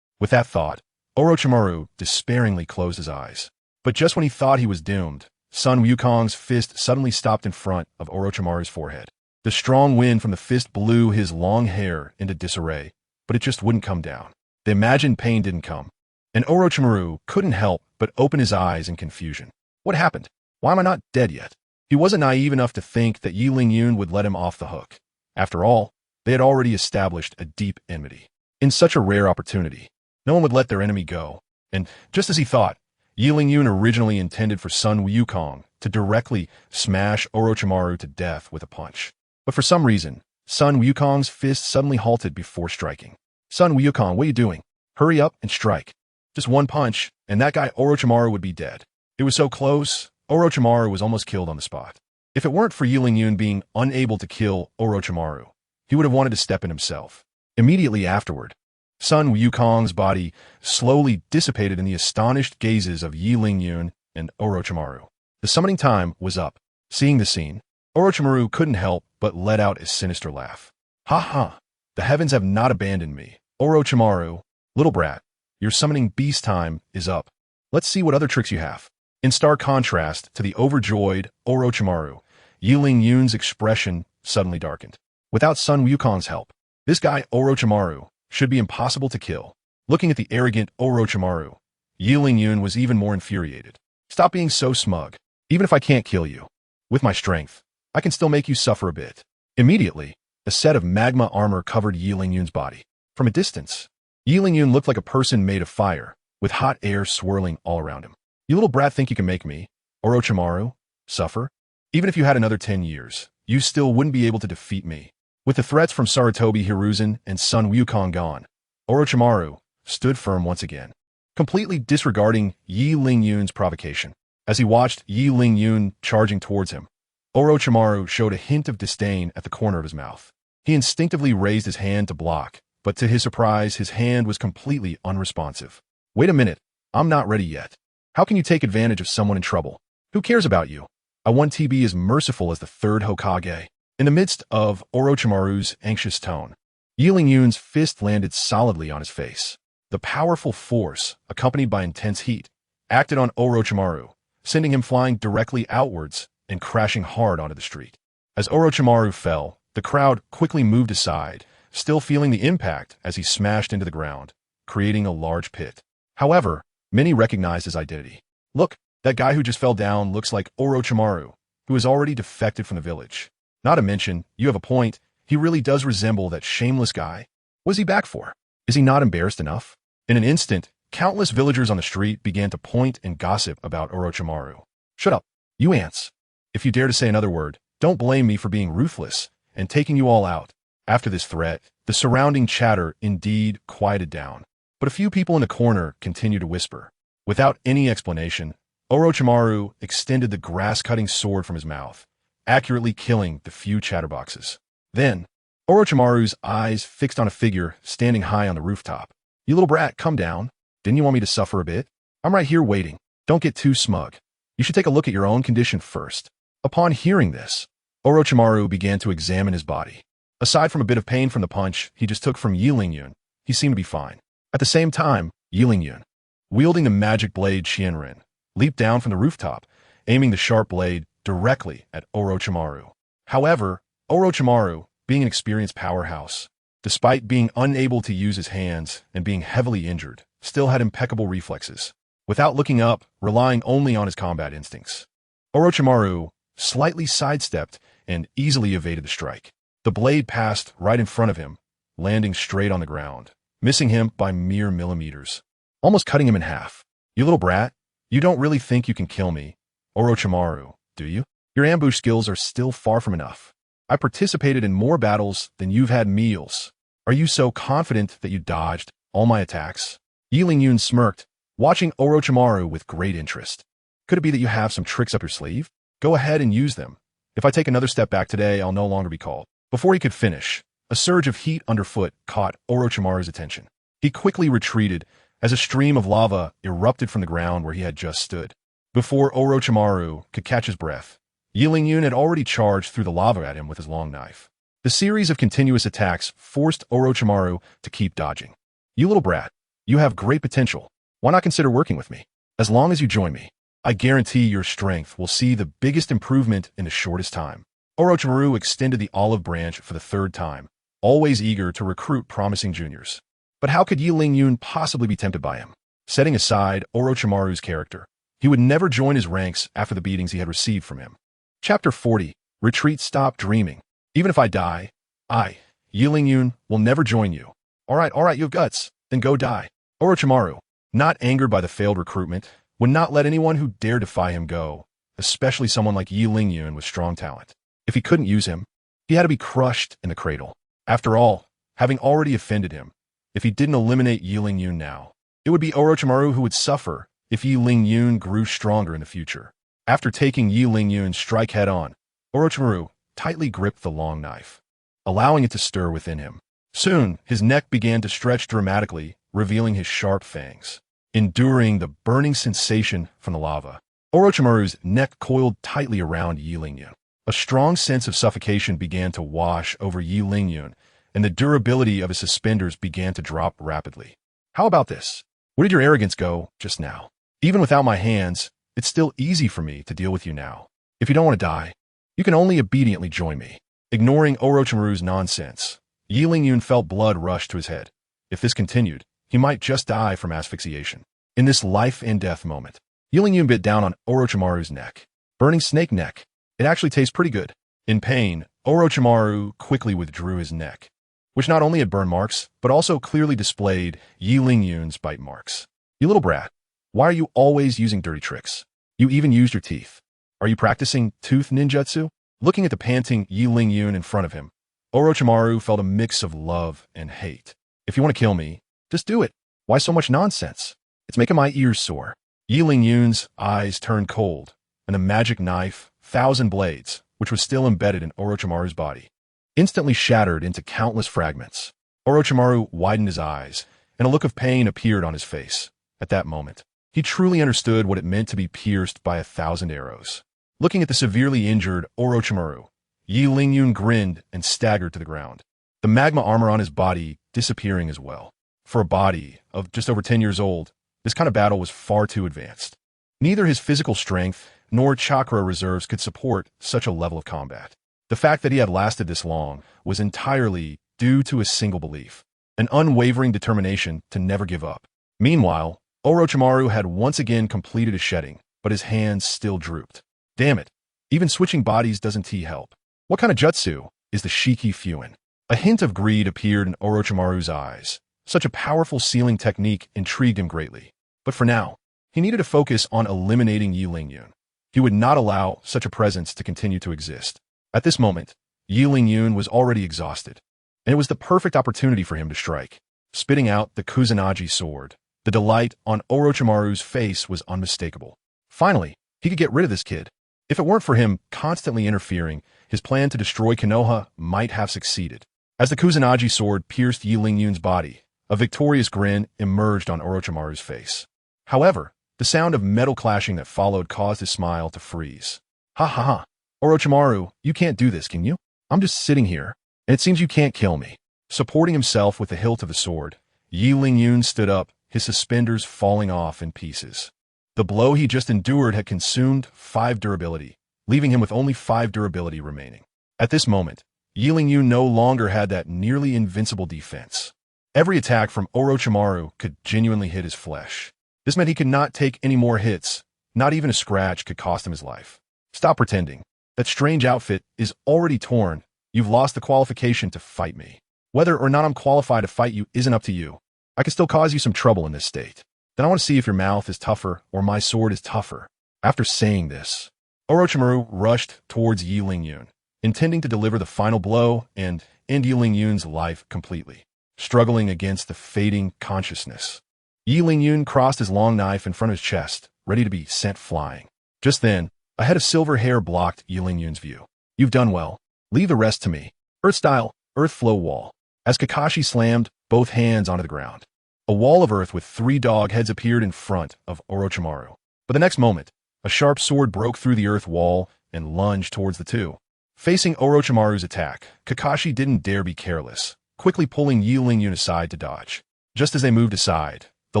With that thought, Orochimaru despairingly closed his eyes. But just when he thought he was doomed, Sun Wukong's fist suddenly stopped in front of Orochimaru's forehead. The strong wind from the fist blew his long hair into disarray, but it just wouldn't come down. The imagined pain didn't come, and Orochimaru couldn't help but open his eyes in confusion. What happened? Why am I not dead yet? He wasn't naive enough to think that Yi Ling-yun would let him off the hook. After all, they had already established a deep enmity. In such a rare opportunity, no one would let their enemy go. And just as he thought, Yi Ling-yun originally intended for Sun Wukong to directly smash Orochimaru to death with a punch. But for some reason, Sun Wukong's fist suddenly halted before striking. Sun Wukong, what are you doing? Hurry up and strike. Just one punch, and that guy Orochimaru would be dead. It was so close, Orochimaru was almost killed on the spot. If it weren't for Yi Ling-yun being unable to kill Orochimaru, he would have wanted to step in himself. Immediately afterward, Sun Wukong's body slowly dissipated in the astonished gazes of Yi Ling-yun and Orochimaru. The summoning time was up. Seeing the scene, Orochimaru couldn't help but let out a sinister laugh. Ha ha! The heavens have not abandoned me. Orochimaru, little brat, your summoning beast time is up. Let's see what other tricks you have. In stark contrast to the overjoyed Orochimaru, Yi Ling-yun's expression suddenly darkened. Without Sun Wukong's help, this guy Orochimaru should be impossible to kill. Looking at the arrogant Orochimaru, Yi Ling-yun was even more infuriated. Stop being so smug. Even if I can't kill you, with my strength, I can still make you suffer a bit. Immediately, a set of magma armor covered Yi Ling-yun's body. From a distance, Yi Ling-yun looked like a person made of fire, with hot air swirling all around him. You little brat think you can make me, Orochimaru, suffer? Even if you had another 10 years, you still wouldn't be able to defeat me. With the threats from Sarutobi Hiruzen and Sun Wukong gone, Orochimaru stood firm once again, completely disregarding Yi Ling-yun's provocation. As he watched Yi Ling-yun charging towards him, Orochimaru showed a hint of disdain at the corner of his mouth. He instinctively raised his hand to block, but to his surprise, his hand was completely unresponsive. Wait a minute, I'm not ready yet. How can you take advantage of someone in trouble? Who cares about you? I want to be as merciful as the third Hokage. In the midst of Orochimaru's anxious tone, Yi Ling-yun's fist landed solidly on his face. The powerful force, accompanied by intense heat, acted on Orochimaru, sending him flying directly outwards and crashing hard onto the street. As Orochimaru fell, the crowd quickly moved aside, still feeling the impact as he smashed into the ground, creating a large pit. However, many recognized his identity. Look, that guy who just fell down looks like Orochimaru, who has already defected from the village. Not to mention, you have a point, he really does resemble that shameless guy. What is he back for? Is he not embarrassed enough? In an instant, countless villagers on the street began to point and gossip about Orochimaru. Shut up, you ants. If you dare to say another word, don't blame me for being ruthless and taking you all out. After this threat, the surrounding chatter indeed quieted down. But a few people in the corner continued to whisper. Without any explanation, Orochimaru extended the grass-cutting sword from his mouth, accurately killing the few chatterboxes. Then, Orochimaru's eyes fixed on a figure standing high on the rooftop. You little brat, come down. Didn't you want me to suffer a bit? I'm right here waiting. Don't get too smug. You should take a look at your own condition first. Upon hearing this, Orochimaru began to examine his body. Aside from a bit of pain from the punch he just took from Yi Ling-yun, he seemed to be fine. At the same time, Yi Ling-yun, wielding the magic blade Qianren, leaped down from the rooftop, aiming the sharp blade directly at Orochimaru. However, Orochimaru, being an experienced powerhouse, despite being unable to use his hands and being heavily injured, still had impeccable reflexes. Without looking up, relying only on his combat instincts, Orochimaru slightly sidestepped and easily evaded the strike. The blade passed right in front of him, landing straight on the ground, missing him by mere millimeters, almost cutting him in half. You little brat, you don't really think you can kill me, Orochimaru, do you? Your ambush skills are still far from enough. I participated in more battles than you've had meals. Are you so confident that you dodged all my attacks? Yi Ling-yun smirked, watching Orochimaru with great interest. Could it be that you have some tricks up your sleeve? Go ahead and use them. If I take another step back today, I'll no longer be called. Before he could finish, A surge of heat underfoot caught Orochimaru's attention. He quickly retreated as a stream of lava erupted from the ground where he had just stood. Before Orochimaru could catch his breath, Yi Lingyun had already charged through the lava at him with his long knife. The series of continuous attacks forced Orochimaru to keep dodging. "You little brat, you have great potential. Why not consider working with me? As long as you join me, I guarantee your strength will see the biggest improvement in the shortest time." Orochimaru extended the olive branch for the third time, always eager to recruit promising juniors. But how could Yi Lingyun possibly be tempted by him? Setting aside Orochimaru's character, he would never join his ranks after the beatings he had received from him. Chapter 40. Retreat. Stop dreaming. Even if I die, Yi Lingyun, will never join you. All right, you have guts. Then go die. Orochimaru, not angered by the failed recruitment, would not let anyone who dared defy him go, especially someone like Yi Lingyun with strong talent. If he couldn't use him, he had to be crushed in the cradle. After all, having already offended him, if he didn't eliminate Yi Lingyun now, it would be Orochimaru who would suffer if Yi Lingyun grew stronger in the future. After taking Yi Lingyun's strike head-on, Orochimaru tightly gripped the long knife, allowing it to stir within him. Soon, his neck began to stretch dramatically, revealing his sharp fangs. Enduring the burning sensation from the lava, Orochimaru's neck coiled tightly around Yi Lingyun. A strong sense of suffocation began to wash over Yi Lingyun, and the durability of his suspenders began to drop rapidly. "How about this? Where did your arrogance go just now? Even without my hands, it's still easy for me to deal with you now. If you don't want to die, you can only obediently join me." Ignoring Orochimaru's nonsense, Yi Lingyun felt blood rush to his head. If this continued, he might just die from asphyxiation. In this life-and-death moment, Yi Lingyun bit down on Orochimaru's neck. Burning snake neck. It actually tastes pretty good. In pain, Orochimaru quickly withdrew his neck, which not only had burn marks, but also clearly displayed Yi Lingyun's bite marks. "You little brat, why are you always using dirty tricks? You even used your teeth. Are you practicing tooth ninjutsu?" Looking at the panting Yi Lingyun in front of him, Orochimaru felt a mix of love and hate. "If you want to kill me, just do it. Why so much nonsense? It's making my ears sore." Yi Lingyun's eyes turned cold, and the magic knife, Thousand Blades, which was still embedded in Orochimaru's body, instantly shattered into countless fragments. Orochimaru widened his eyes, and a look of pain appeared on his face. At that moment, he truly understood what it meant to be pierced by 1,000 arrows. Looking at the severely injured Orochimaru, Yi Lingyun grinned and staggered to the ground, the magma armor on his body disappearing as well. For a body of just over 10 years old, this kind of battle was far too advanced. Neither his physical strength nor chakra reserves could support such a level of combat. The fact that he had lasted this long was entirely due to a single belief, an unwavering determination to never give up. Meanwhile, Orochimaru had once again completed his shedding, but his hands still drooped. Damn it, even switching bodies doesn't help. What kind of jutsu is the Shiki Fuin? A hint of greed appeared in Orochimaru's eyes. Such a powerful sealing technique intrigued him greatly. But for now, he needed to focus on eliminating Yi Lingyun. He would not allow such a presence to continue to exist. At this moment, Yi Lingyun was already exhausted, and it was the perfect opportunity for him to strike. Spitting out the Kusanagi sword, the delight on Orochimaru's face was unmistakable. Finally, he could get rid of this kid. If it weren't for him constantly interfering, his plan to destroy Konoha might have succeeded. As the Kusanagi sword pierced Yi Lingyun's body, a victorious grin emerged on Orochimaru's face. However, the sound of metal clashing that followed caused his smile to freeze. "Ha ha ha. Orochimaru, you can't do this, can you? I'm just sitting here, and it seems you can't kill me." Supporting himself with the hilt of the sword, Yi Lingyun stood up, his suspenders falling off in pieces. The blow he just endured had consumed 5 durability, leaving him with only 5 durability remaining. At this moment, Yi Lingyun no longer had that nearly invincible defense. Every attack from Orochimaru could genuinely hit his flesh. This meant he could not take any more hits. Not even a scratch could cost him his life. "Stop pretending. That strange outfit is already torn. You've lost the qualification to fight me. Whether or not I'm qualified to fight you isn't up to you. I can still cause you some trouble in this state. Then I want to see if your mouth is tougher or my sword is tougher." After saying this, Orochimaru rushed towards Yi Lingyun, intending to deliver the final blow and end Yi Lingyun's life completely. Struggling against the fading consciousness, Yi Lingyun crossed his long knife in front of his chest, ready to be sent flying. Just then, a head of silver hair blocked Yi Lingyun's view. "You've done well. Leave the rest to me." Earth style, Earth flow wall. As Kakashi slammed both hands onto the ground, a wall of earth with 3 dog heads appeared in front of Orochimaru. But the next moment, a sharp sword broke through the earth wall and lunged towards the two. Facing Orochimaru's attack, Kakashi didn't dare be careless, quickly pulling Yi Lingyun aside to dodge. Just as they moved aside, the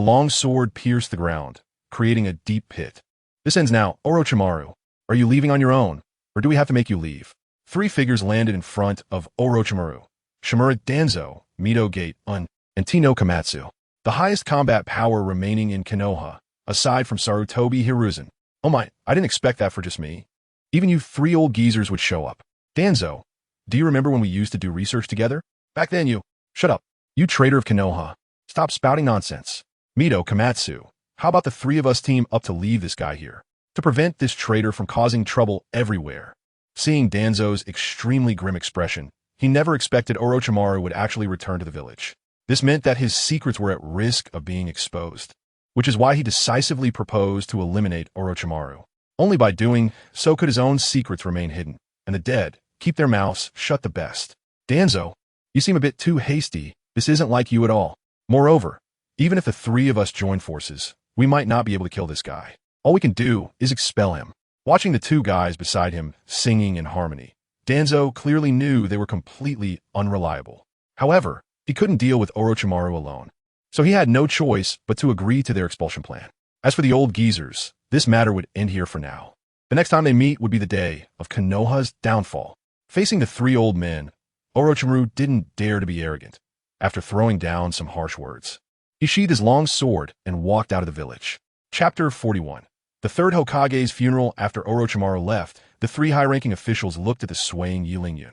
long sword pierced the ground, creating a deep pit. This ends now. Orochimaru, are you leaving on your own, or do we have to make you leave? 3 figures landed in front of Orochimaru. Shimura Danzo, Mito Gate Un, and Tino Komatsu. The highest combat power remaining in Konoha, aside from Sarutobi Hiruzen. Oh my, I didn't expect that for just me. Even you 3 old geezers would show up. Danzo, do you remember when we used to do research together? Back then you... Shut up. You traitor of Konoha. Stop spouting nonsense. Mito Komatsu, how about the 3 of us team up to leave this guy here? To prevent this traitor from causing trouble everywhere. Seeing Danzo's extremely grim expression, he never expected Orochimaru would actually return to the village. This meant that his secrets were at risk of being exposed, which is why he decisively proposed to eliminate Orochimaru. Only by doing so could his own secrets remain hidden, and the dead keep their mouths shut the best. Danzo, you seem a bit too hasty. This isn't like you at all. Moreover, even if the 3 of us join forces, we might not be able to kill this guy. All we can do is expel him. Watching the 2 guys beside him singing in harmony, Danzo clearly knew they were completely unreliable. However, he couldn't deal with Orochimaru alone, so he had no choice but to agree to their expulsion plan. As for the old geezers, this matter would end here for now. The next time they meet would be the day of Konoha's downfall. Facing the 3 old men, Orochimaru didn't dare to be arrogant. After throwing down some harsh words, he sheathed his long sword and walked out of the village. Chapter 41. The 3rd Hokage's funeral. After Orochimaru left, the 3 high-ranking officials looked at the swaying Yi Lingyun.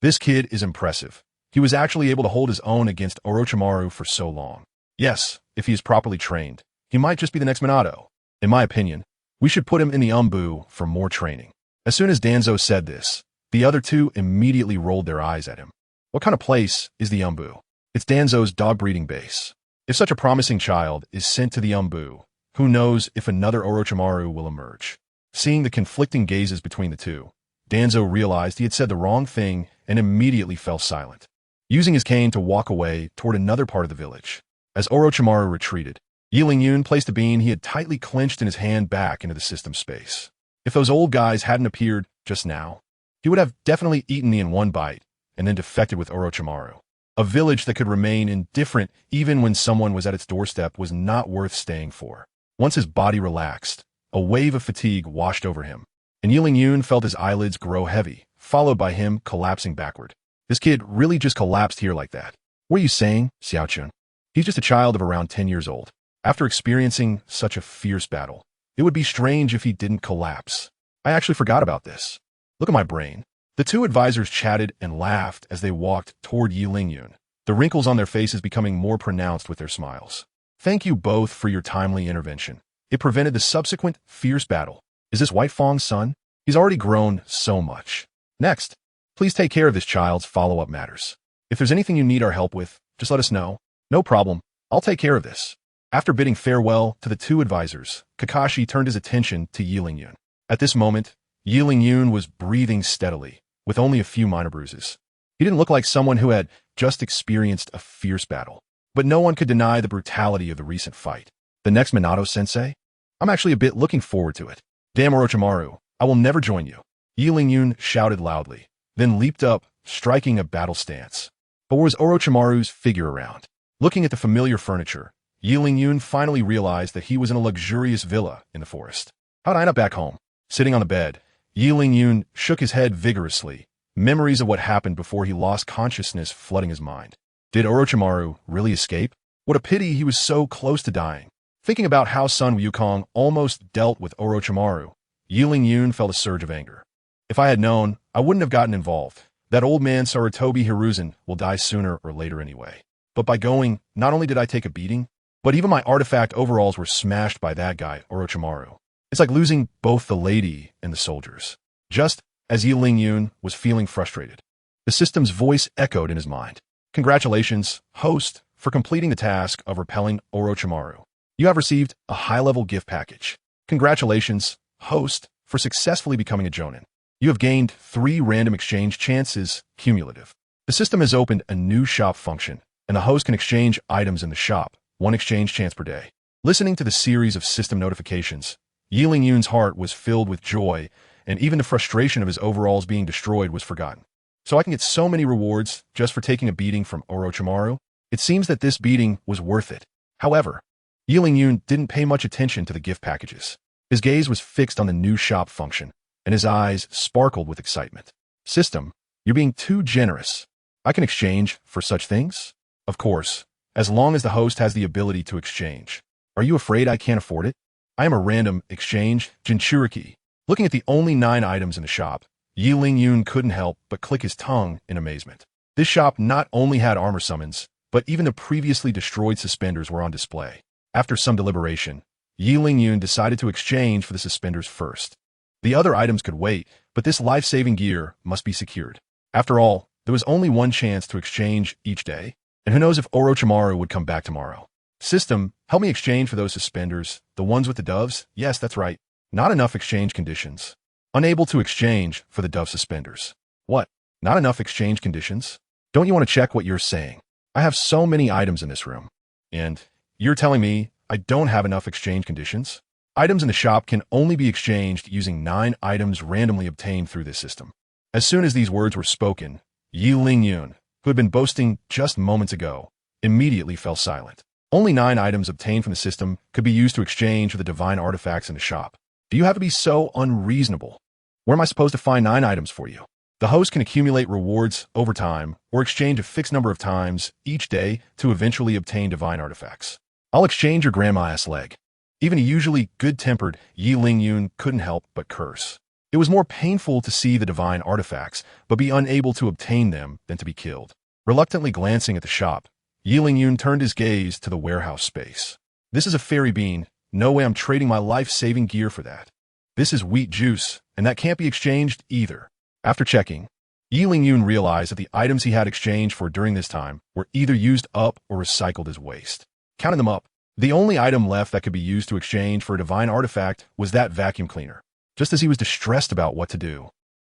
This kid is impressive. He was actually able to hold his own against Orochimaru for so long. Yes, if he is properly trained, he might just be the next Minato. In my opinion, we should put him in the Umbu for more training. As soon as Danzo said this, the other 2 immediately rolled their eyes at him. What kind of place is the Umbu? It's Danzo's dog breeding base. If such a promising child is sent to the Umbu, who knows if another Orochimaru will emerge? Seeing the conflicting gazes between the 2, Danzo realized he had said the wrong thing and immediately fell silent, using his cane to walk away toward another part of the village. As Orochimaru retreated, Yi Lingyun placed the bean he had tightly clenched in his hand back into the system space. If those old guys hadn't appeared just now, he would have definitely eaten the in one bite and then defected with Orochimaru. A village that could remain indifferent even when someone was at its doorstep was not worth staying for. Once his body relaxed, a wave of fatigue washed over him, and Yi Lingyun felt his eyelids grow heavy, followed by him collapsing backward. This kid really just collapsed here like that. What are you saying, Xiaochun? He's just a child of around 10 years old. After experiencing such a fierce battle, it would be strange if he didn't collapse. I actually forgot about this. Look at my brain. The 2 advisors chatted and laughed as they walked toward Yi Lingyun, the wrinkles on their faces becoming more pronounced with their smiles. Thank you both for your timely intervention. It prevented the subsequent fierce battle. Is this White Fong's son? He's already grown so much. Next, please take care of this child's follow-up matters. If there's anything you need our help with, just let us know. No problem. I'll take care of this. After bidding farewell to the 2 advisors, Kakashi turned his attention to Yi Lingyun. At this moment, Yi Lingyun was breathing steadily, with only a few minor bruises. He didn't look like someone who had just experienced a fierce battle. But no one could deny the brutality of the recent fight. The next Minato-sensei? I'm actually a bit looking forward to it. Damn Orochimaru, I will never join you. Yi Lingyun shouted loudly, then leaped up, striking a battle stance. But was Orochimaru's figure around? Looking at the familiar furniture, Yi Lingyun finally realized that he was in a luxurious villa in the forest. How'd I end up back home? Sitting on the bed, Yi Lingyun shook his head vigorously, memories of what happened before he lost consciousness flooding his mind. Did Orochimaru really escape? What a pity he was so close to dying. Thinking about how Sun Wukong almost dealt with Orochimaru, Yi Lingyun felt a surge of anger. If I had known, I wouldn't have gotten involved. That old man Sarutobi Hiruzen will die sooner or later anyway. But by going, not only did I take a beating, but even my artifact overalls were smashed by that guy, Orochimaru. It's like losing both the lady and the soldiers. Just as Yi Lingyun was feeling frustrated, the system's voice echoed in his mind. Congratulations, host, for completing the task of repelling Orochimaru. You have received a high-level gift package. Congratulations, host, for successfully becoming a Jonin. You have gained 3 random exchange chances, cumulative. The system has opened a new shop function, and the host can exchange items in the shop, one exchange chance per day. Listening to the series of system notifications, Yiling Yun's heart was filled with joy, and even the frustration of his overalls being destroyed was forgotten. So I can get so many rewards just for taking a beating from Orochimaru? It seems that this beating was worth it. However, Yiling Yun didn't pay much attention to the gift packages. His gaze was fixed on the new shop function, and his eyes sparkled with excitement. System, you're being too generous. I can exchange for such things? Of course, as long as the host has the ability to exchange. Are you afraid I can't afford it? I am a random exchange Jinchuriki. Looking at the only 9 items in the shop, Yiling Yun couldn't help but click his tongue in amazement. This shop not only had armor summons, but even the previously destroyed suspenders were on display. After some deliberation, Yiling Yun decided to exchange for the suspenders first. The other items could wait, but this life-saving gear must be secured. After all, there was only one chance to exchange each day, and who knows if Orochimaru would come back tomorrow. System, help me exchange for those suspenders, the ones with the doves? Yes, that's right. Not enough exchange conditions. Unable to exchange for the dove suspenders. What? Not enough exchange conditions? Don't you want to check what you're saying? I have so many items in this room. And you're telling me I don't have enough exchange conditions? Items in the shop can only be exchanged using 9 items randomly obtained through this system. As soon as these words were spoken, Yiling Yun, who had been boasting just moments ago, immediately fell silent. Only 9 items obtained from the system could be used to exchange for the divine artifacts in the shop. Do you have to be so unreasonable? Where am I supposed to find 9 items for you? The host can accumulate rewards over time or exchange a fixed number of times each day to eventually obtain divine artifacts. I'll exchange your grandma-ass leg. Even a usually good-tempered Yiling Yun couldn't help but curse. It was more painful to see the divine artifacts, but be unable to obtain them than to be killed. Reluctantly glancing at the shop, Yiling Yun turned his gaze to the warehouse space. This is a fairy bean. No way I'm trading my life-saving gear for that. This is wheat juice, and that can't be exchanged either. After checking, Yiling Yun realized that the items he had exchanged for during this time were either used up or recycled as waste. Counting them up, the only item left that could be used to exchange for a divine artifact was that vacuum cleaner. Just as he was distressed about what to do,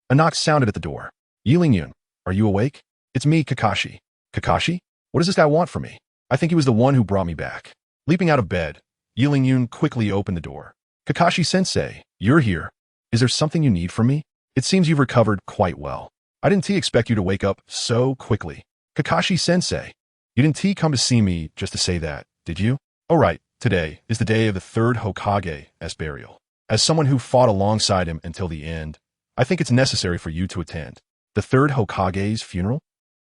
a knock sounded at the door. Yiling Yun, are you awake? It's me, Kakashi. Kakashi? What does this guy want from me? I think he was the one who brought me back. Leaping out of bed, Yiling Yun quickly opened the door. Kakashi-sensei, you're here. Is there something you need from me? It seems you've recovered quite well. I didn't expect you to wake up so quickly. Kakashi-sensei, you didn't come to see me just to say that, did you? Oh right, today is the day of the 3rd Hokage's burial. As someone who fought alongside him until the end, I think it's necessary for you to attend. The 3rd Hokage's funeral?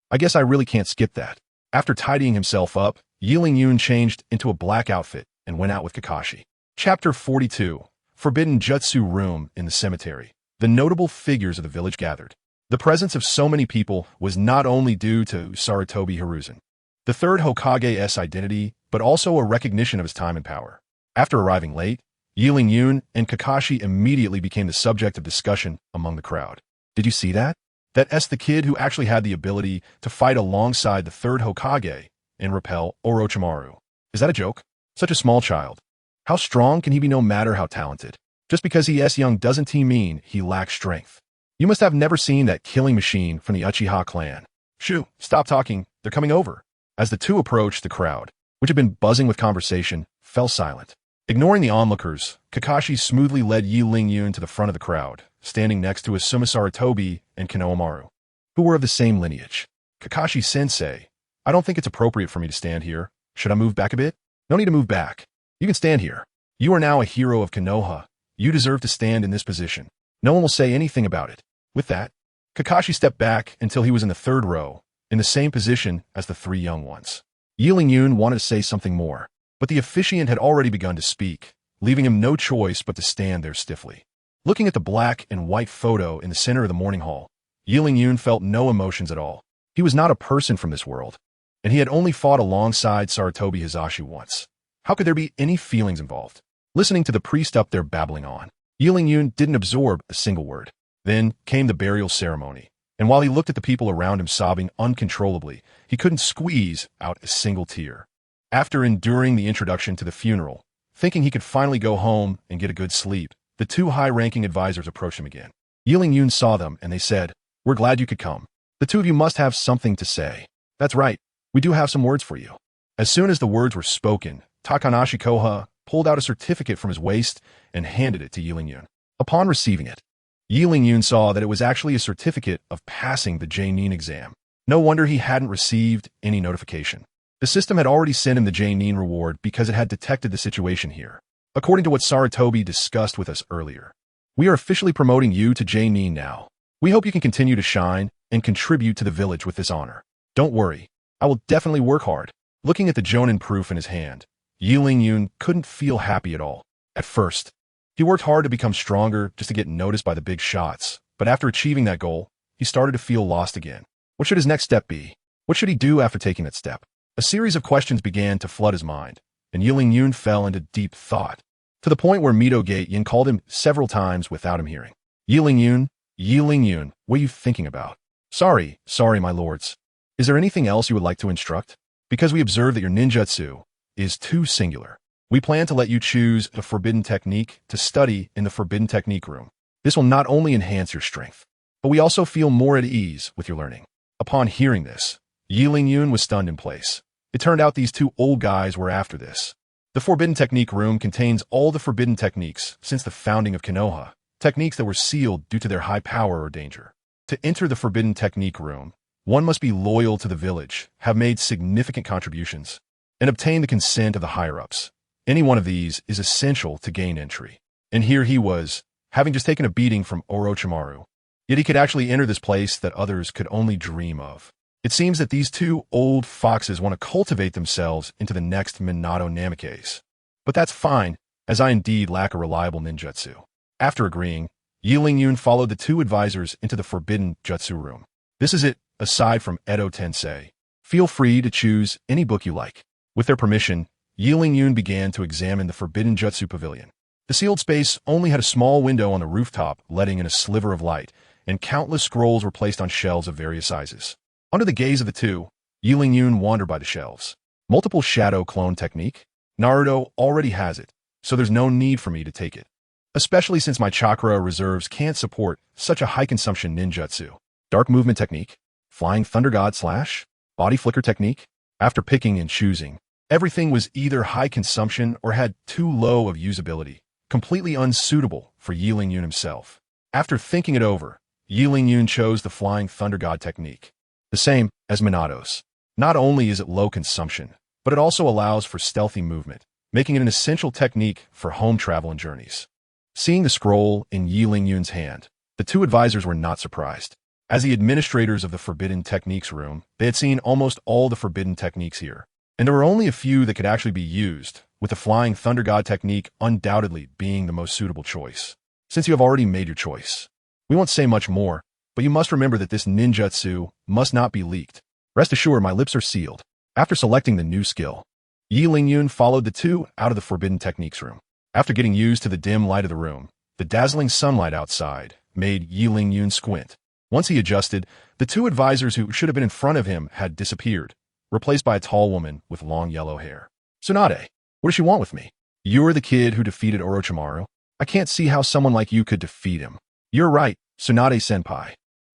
I guess I really can't skip that. After tidying himself up, Yiling Yun changed into a black outfit and went out with Kakashi. Chapter 42. Forbidden Jutsu Room in the Cemetery. The notable figures of the village gathered. The presence of so many people was not only due to Sarutobi Hiruzen, the 3rd Hokage's identity, but also a recognition of his time and power. After arriving late, Yiling Yun and Kakashi immediately became the subject of discussion among the crowd. Did you see that? That's the kid who actually had the ability to fight alongside the 3rd Hokage and repel Orochimaru. Is that a joke? Such a small child. How strong can he be no matter how talented? Just because he is young doesn't mean he lacks strength. You must have never seen that killing machine from the Uchiha clan. Shoo, stop talking, they're coming over. As the two approached, the crowd, which had been buzzing with conversation, fell silent. Ignoring the onlookers, Kakashi smoothly led Yiling Yun to the front of the crowd, standing next to Asuma Sarutobi and Konohamaru, who were of the same lineage. Kakashi-sensei, I don't think it's appropriate for me to stand here. Should I move back a bit? No need to move back. You can stand here. You are now a hero of Konoha. You deserve to stand in this position. No one will say anything about it. With that, Kakashi stepped back until he was in the 3rd row, in the same position as the 3 young ones. Yiling Yun wanted to say something more, but the officiant had already begun to speak, leaving him no choice but to stand there stiffly. Looking at the black and white photo in the center of the morning hall, Yiling Yun felt no emotions at all. He was not a person from this world, and he had only fought alongside Sarutobi Hizashi once. How could there be any feelings involved? Listening to the priest up there babbling on, Yiling Yun didn't absorb a single word. Then came the burial ceremony, and while he looked at the people around him sobbing uncontrollably, he couldn't squeeze out a single tear. After enduring the introduction to the funeral, thinking he could finally go home and get a good sleep, the 2 high-ranking advisors approached him again. Yiling Yun saw them, and they said, "We're glad you could come. The two of you must have something to say. That's right. We do have some words for you. As soon as the words were spoken, Takanashi Koha pulled out a certificate from his waist and handed it to Yi Lingyun. Upon receiving it, Yi Lingyun saw that it was actually a certificate of passing the J-Nin exam. No wonder he hadn't received any notification. The system had already sent him the J-Nin reward because it had detected the situation here. According to what Sarutobi discussed with us earlier, we are officially promoting you to J-Nin now. We hope you can continue to shine and contribute to the village with this honor. Don't worry, I will definitely work hard. Looking at the Jonin proof in his hand, Yi Lingyun couldn't feel happy at all. At first, he worked hard to become stronger just to get noticed by the big shots, but after achieving that goal, he started to feel lost again. What should his next step be? What should he do after taking that step? A series of questions began to flood his mind, and Yi Lingyun fell into deep thought, to the point where Mito Gate-yin called him several times without him hearing. Yi Lingyun, what are you thinking about? Sorry, my lords. Is there anything else you would like to instruct? Because we observe that your ninjutsu is too singular. We plan to let you choose a forbidden technique to study in the forbidden technique room. This will not only enhance your strength, but we also feel more at ease with your learning. Upon hearing this, Yi Lingyun was stunned in place. It turned out these two old guys were after this. The forbidden technique room contains all the forbidden techniques since the founding of Konoha, techniques that were sealed due to their high power or danger. To enter the forbidden technique room, one must be loyal to the village, have made significant contributions, and obtain the consent of the higher-ups. Any one of these is essential to gain entry. And here he was, having just taken a beating from Orochimaru. Yet he could actually enter this place that others could only dream of. It seems that these two old foxes want to cultivate themselves into the next Minato Namikaze. But that's fine, as I indeed lack a reliable ninjutsu. After agreeing, Yi Lingyun followed the two advisors into the forbidden jutsu room. This is it, aside from Edo Tensei. Feel free to choose any book you like. With their permission, Yi Lingyun began to examine the forbidden jutsu pavilion. The sealed space only had a small window on the rooftop letting in a sliver of light, and countless scrolls were placed on shelves of various sizes. Under the gaze of the two, Yi Lingyun wandered by the shelves. Multiple shadow clone technique? Naruto already has it, so there's no need for me to take it. Especially since my chakra reserves can't support such a high-consumption ninjutsu. Dark movement technique? Flying Thunder God / body flicker technique? After picking and choosing, everything was either high consumption or had too low of usability, completely unsuitable for Yi Lingyun himself. After thinking it over, Yi Lingyun chose the Flying Thunder God technique. The same as Minato's. Not only is it low consumption, but it also allows for stealthy movement, making it an essential technique for home travel and journeys. Seeing the scroll in Yi Lingyun's hand, the two advisors were not surprised. As the administrators of the Forbidden Techniques room, they had seen almost all the forbidden techniques here, and there were only a few that could actually be used, with the Flying Thunder God technique undoubtedly being the most suitable choice. Since you have already made your choice, we won't say much more, but you must remember that this ninjutsu must not be leaked. Rest assured, my lips are sealed. After selecting the new skill, Yi Lingyun followed the two out of the Forbidden Techniques room. After getting used to the dim light of the room, the dazzling sunlight outside made Yi Lingyun squint. Once he adjusted, the two advisors who should have been in front of him had disappeared, replaced by a tall woman with long yellow hair. Tsunade, what does she want with me? You're the kid who defeated Orochimaru. I can't see how someone like you could defeat him. You're right, Tsunade-senpai.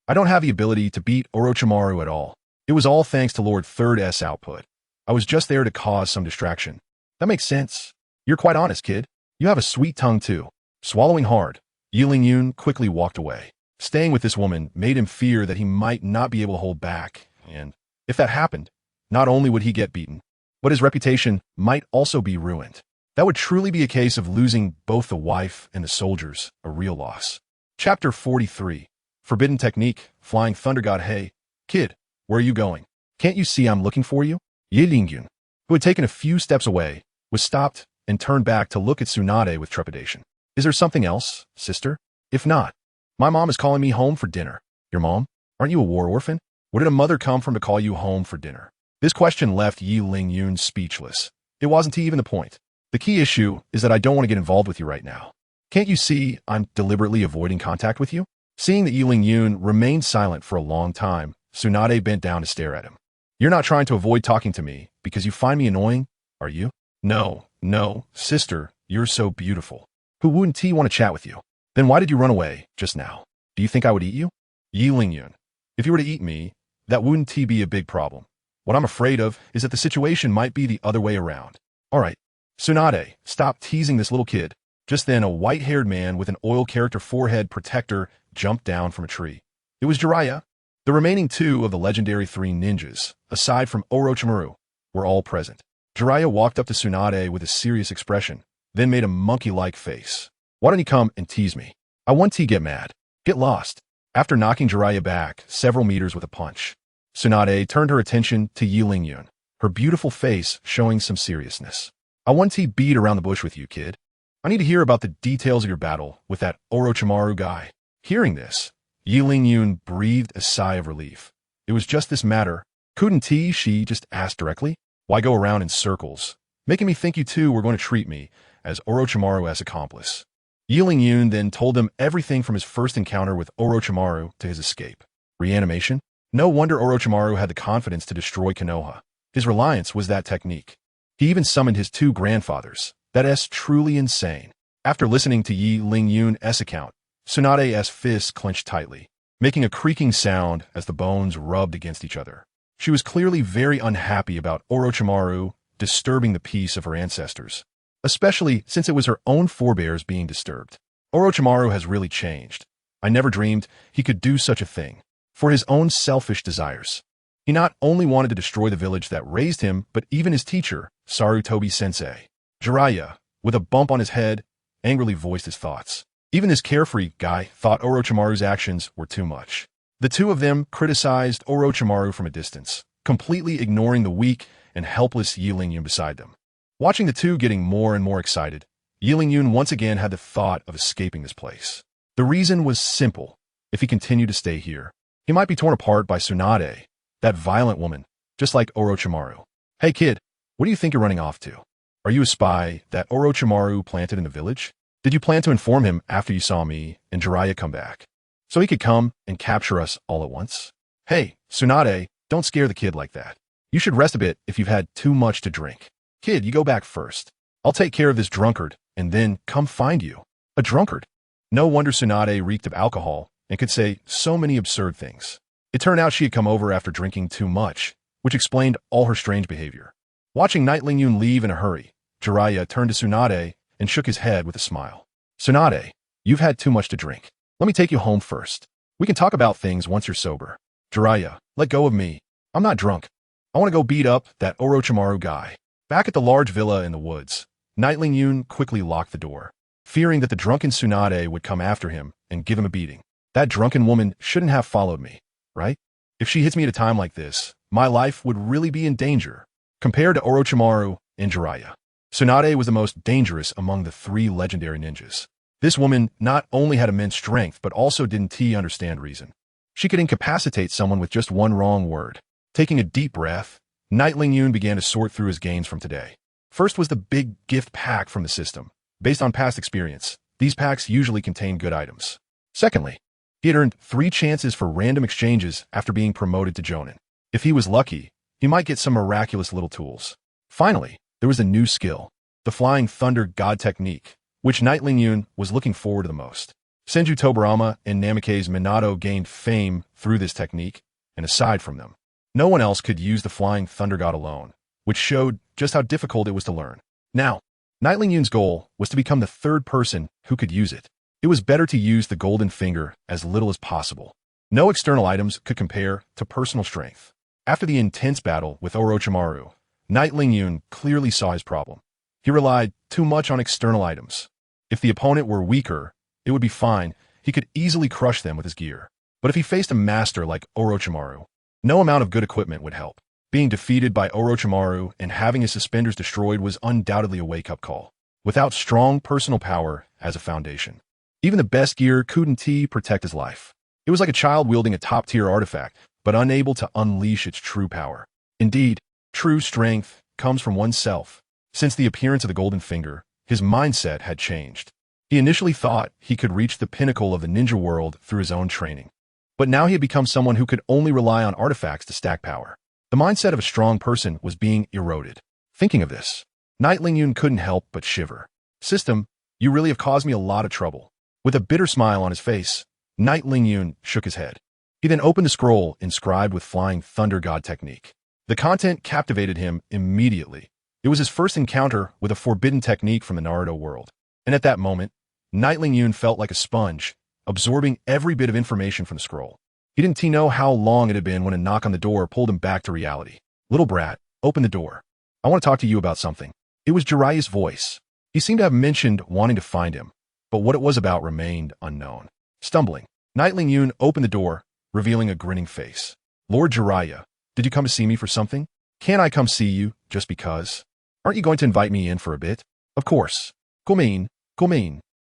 I don't have the ability to beat Orochimaru at all. It was all thanks to Lord Third S output. I was just there to cause some distraction. That makes sense. You're quite honest, kid. You have a sweet tongue too. Swallowing hard, Yi Lingyun quickly walked away. Staying with this woman made him fear that he might not be able to hold back, and if that happened, not only would he get beaten, but his reputation might also be ruined. That would truly be a case of losing both the wife and the soldiers, a real loss. Chapter 43. Forbidden Technique, Flying Thunder God. Hey, kid, where are you going? Can't you see I'm looking for you? Yi Lingyun, who had taken a few steps away, was stopped and turned back to look at Tsunade with trepidation. Is there something else, sister? If not, my mom is calling me home for dinner. Your mom? Aren't you a war orphan? Where did a mother come from to call you home for dinner? This question left Yi Lingyun speechless. It wasn't even the point. The key issue is that I don't want to get involved with you right now. Can't you see I'm deliberately avoiding contact with you? Seeing that Yi Lingyun remained silent for a long time, Tsunade bent down to stare at him. You're not trying to avoid talking to me because you find me annoying, are you? No, sister, you're so beautiful. Who wouldn't want to chat with you? Then why did you run away just now? Do you think I would eat you? Yi Lingyun, if you were to eat me, That wouldn't be a big problem. What I'm afraid of is that the situation might be the other way around. All right, Tsunade, stop teasing this little kid. Just then, a white-haired man with an oil character forehead protector jumped down from a tree. It was Jiraiya. The remaining two of the legendary three ninjas, aside from Orochimaru, were all present. Jiraiya walked up to Tsunade with a serious expression, then made a monkey-like face. Why don't you come and tease me? I want to get mad. Get lost. After knocking Jiraiya back several meters with a punch, Tsunade turned her attention to Yi Lingyun, her beautiful face showing some seriousness. I want to beat around the bush with you, kid. I need to hear about the details of your battle with that Orochimaru guy. Hearing this, Yi Lingyun breathed a sigh of relief. It was just this matter. Couldn't she just ask directly? Why go around in circles, making me think you two were going to treat me as Orochimaru's accomplice? Yi Lingyun then told them everything from his first encounter with Orochimaru to his escape. Reanimation? No wonder Orochimaru had the confidence to destroy Konoha. His reliance was that technique. He even summoned his two grandfathers. That's truly insane. After listening to Yi Lingyun's account, Tsunade's fists clenched tightly, making a creaking sound as the bones rubbed against each other. She was clearly very unhappy about Orochimaru disturbing the peace of her ancestors, especially since it was her own forebears being disturbed. Orochimaru has really changed. I never dreamed he could do such a thing. For his own selfish desires. He not only wanted to destroy the village that raised him, but even his teacher, Sarutobi-sensei. Jiraiya, with a bump on his head, angrily voiced his thoughts. Even this carefree guy thought Orochimaru's actions were too much. The two of them criticized Orochimaru from a distance, completely ignoring the weak and helpless Yi Lingyun beside them. Watching the two getting more and more excited, Yi Lingyun once again had the thought of escaping this place. The reason was simple. If he continued to stay here, he might be torn apart by Tsunade, that violent woman, just like Orochimaru. Hey kid, what do you think you're running off to? Are you a spy that Orochimaru planted in the village? Did you plan to inform him after you saw me and Jiraiya come back, so he could come and capture us all at once? Hey, Tsunade, don't scare the kid like that. You should rest a bit if you've had too much to drink. Kid, you go back first. I'll take care of this drunkard and then come find you. A drunkard? No wonder Tsunade reeked of alcohol and could say so many absurd things. It turned out she had come over after drinking too much, which explained all her strange behavior. Watching Night Lingyun leave in a hurry, Jiraiya turned to Tsunade and shook his head with a smile. Tsunade, you've had too much to drink. Let me take you home first. We can talk about things once you're sober. Jiraiya, let go of me. I'm not drunk. I want to go beat up that Orochimaru guy. Back at the large villa in the woods, Night Lingyun quickly locked the door, fearing that the drunken Tsunade would come after him and give him a beating. That drunken woman shouldn't have followed me, right? If she hits me at a time like this, my life would really be in danger. Compared to Orochimaru and Jiraiya, Tsunade was the most dangerous among the three legendary ninjas. This woman not only had immense strength, but also didn't understand reason. She could incapacitate someone with just one wrong word. Taking a deep breath, Night Lingyun began to sort through his gains from today. First was the big gift pack from the system. Based on past experience, these packs usually contain good items. Secondly, he had earned 3 chances for random exchanges after being promoted to Jonin. If he was lucky, he might get some miraculous little tools. Finally, there was a new skill, the Flying Thunder God technique, which Night Lingyun was looking forward to the most. Senju Tobarama and Namikaze Minato gained fame through this technique, and aside from them, no one else could use the Flying Thunder God alone, which showed just how difficult it was to learn. Now, Night Lingyun's goal was to become the third person who could use it. It was better to use the golden finger as little as possible. No external items could compare to personal strength. After the intense battle with Orochimaru, Night Lingyun clearly saw his problem. He relied too much on external items. If the opponent were weaker, it would be fine. He could easily crush them with his gear. But if he faced a master like Orochimaru, no amount of good equipment would help. Being defeated by Orochimaru and having his suspenders destroyed was undoubtedly a wake-up call. Without strong personal power as a foundation, even the best gear couldn't protect his life. It was like a child wielding a top-tier artifact, but unable to unleash its true power. Indeed, true strength comes from oneself. Since the appearance of the Golden Finger, his mindset had changed. He initially thought he could reach the pinnacle of the ninja world through his own training. But now he had become someone who could only rely on artifacts to stack power. The mindset of a strong person was being eroded. Thinking of this, Night Lingyun couldn't help but shiver. System, you really have caused me a lot of trouble. With a bitter smile on his face, Night Lingyun shook his head. He then opened the scroll inscribed with Flying Thunder God technique. The content captivated him immediately. It was his first encounter with a forbidden technique from the Naruto world. And at that moment, Nightling Yun felt like a sponge, absorbing every bit of information from the scroll. He didn't know how long it had been when a knock on the door pulled him back to reality. "Little brat, open the door. I want to talk to you about something." It was Jiraiya's voice. He seemed to have mentioned wanting to find him, but what it was about remained unknown. Stumbling, Nightling Yun opened the door, revealing a grinning face. "Lord Jiraiya, did you come to see me for something? Can't I come see you, just because? Aren't you going to invite me in for a bit?" "Of course. Gumin.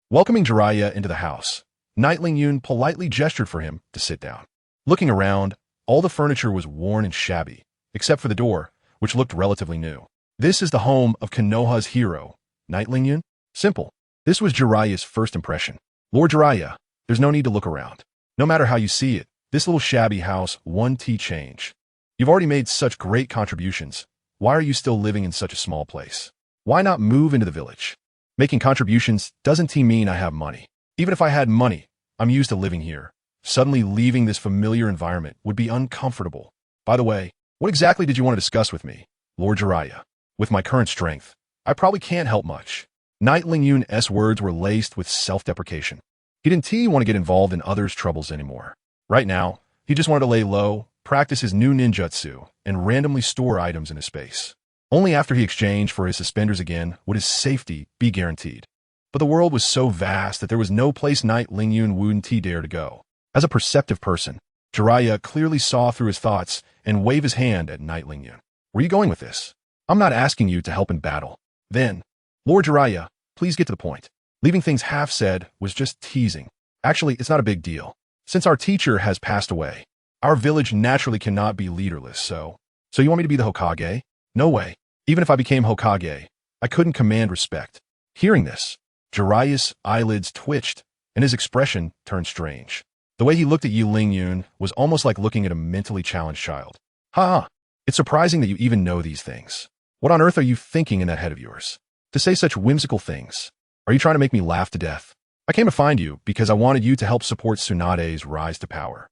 Welcoming Jiraiya into the house, Nightling Yun politely gestured for him to sit down. Looking around, all the furniture was worn and shabby, except for the door, which looked relatively new. "This is the home of Konoha's hero, Nightling Yun." Simple. This was Jiraiya's first impression. "Lord Jiraiya, there's no need to look around. No matter how you see it, this little shabby house won't change. You've already made such great contributions. Why are you still living in such a small place? Why not move into the village? Making contributions doesn't mean I have money. Even if I had money, I'm used to living here. Suddenly leaving this familiar environment would be uncomfortable. By the way, what exactly did you want to discuss with me, Lord Jiraiya? With my current strength, I probably can't help much." Nightling Yun's words were laced with self-deprecation. He didn't want to get involved in others' troubles anymore. Right now, he just wanted to lay low, practice his new ninjutsu, and randomly store items in his space. Only after he exchanged for his suspenders again would his safety be guaranteed. But the world was so vast that there was no place Nightling Yun wouldn't dare to go. As a perceptive person, Jiraiya clearly saw through his thoughts and waved his hand at Nightling Yun. "Where are you going with this? I'm not asking you to help in battle." Then, "Lord Jiraiya, please get to the point." Leaving things half said was just teasing. "Actually, it's not a big deal. Since our teacher has passed away, our village naturally cannot be leaderless, so you want me to be the Hokage? No way. Even if I became Hokage, I couldn't command respect." Hearing this, Jiraiya's eyelids twitched, and his expression turned strange. The way he looked at Nightling Yun was almost like looking at a mentally challenged child. "Ha! It's surprising that you even know these things. What on earth are you thinking in that head of yours? To say such whimsical things? Are you trying to make me laugh to death? I came to find you because I wanted you to help support Tsunade's rise to power.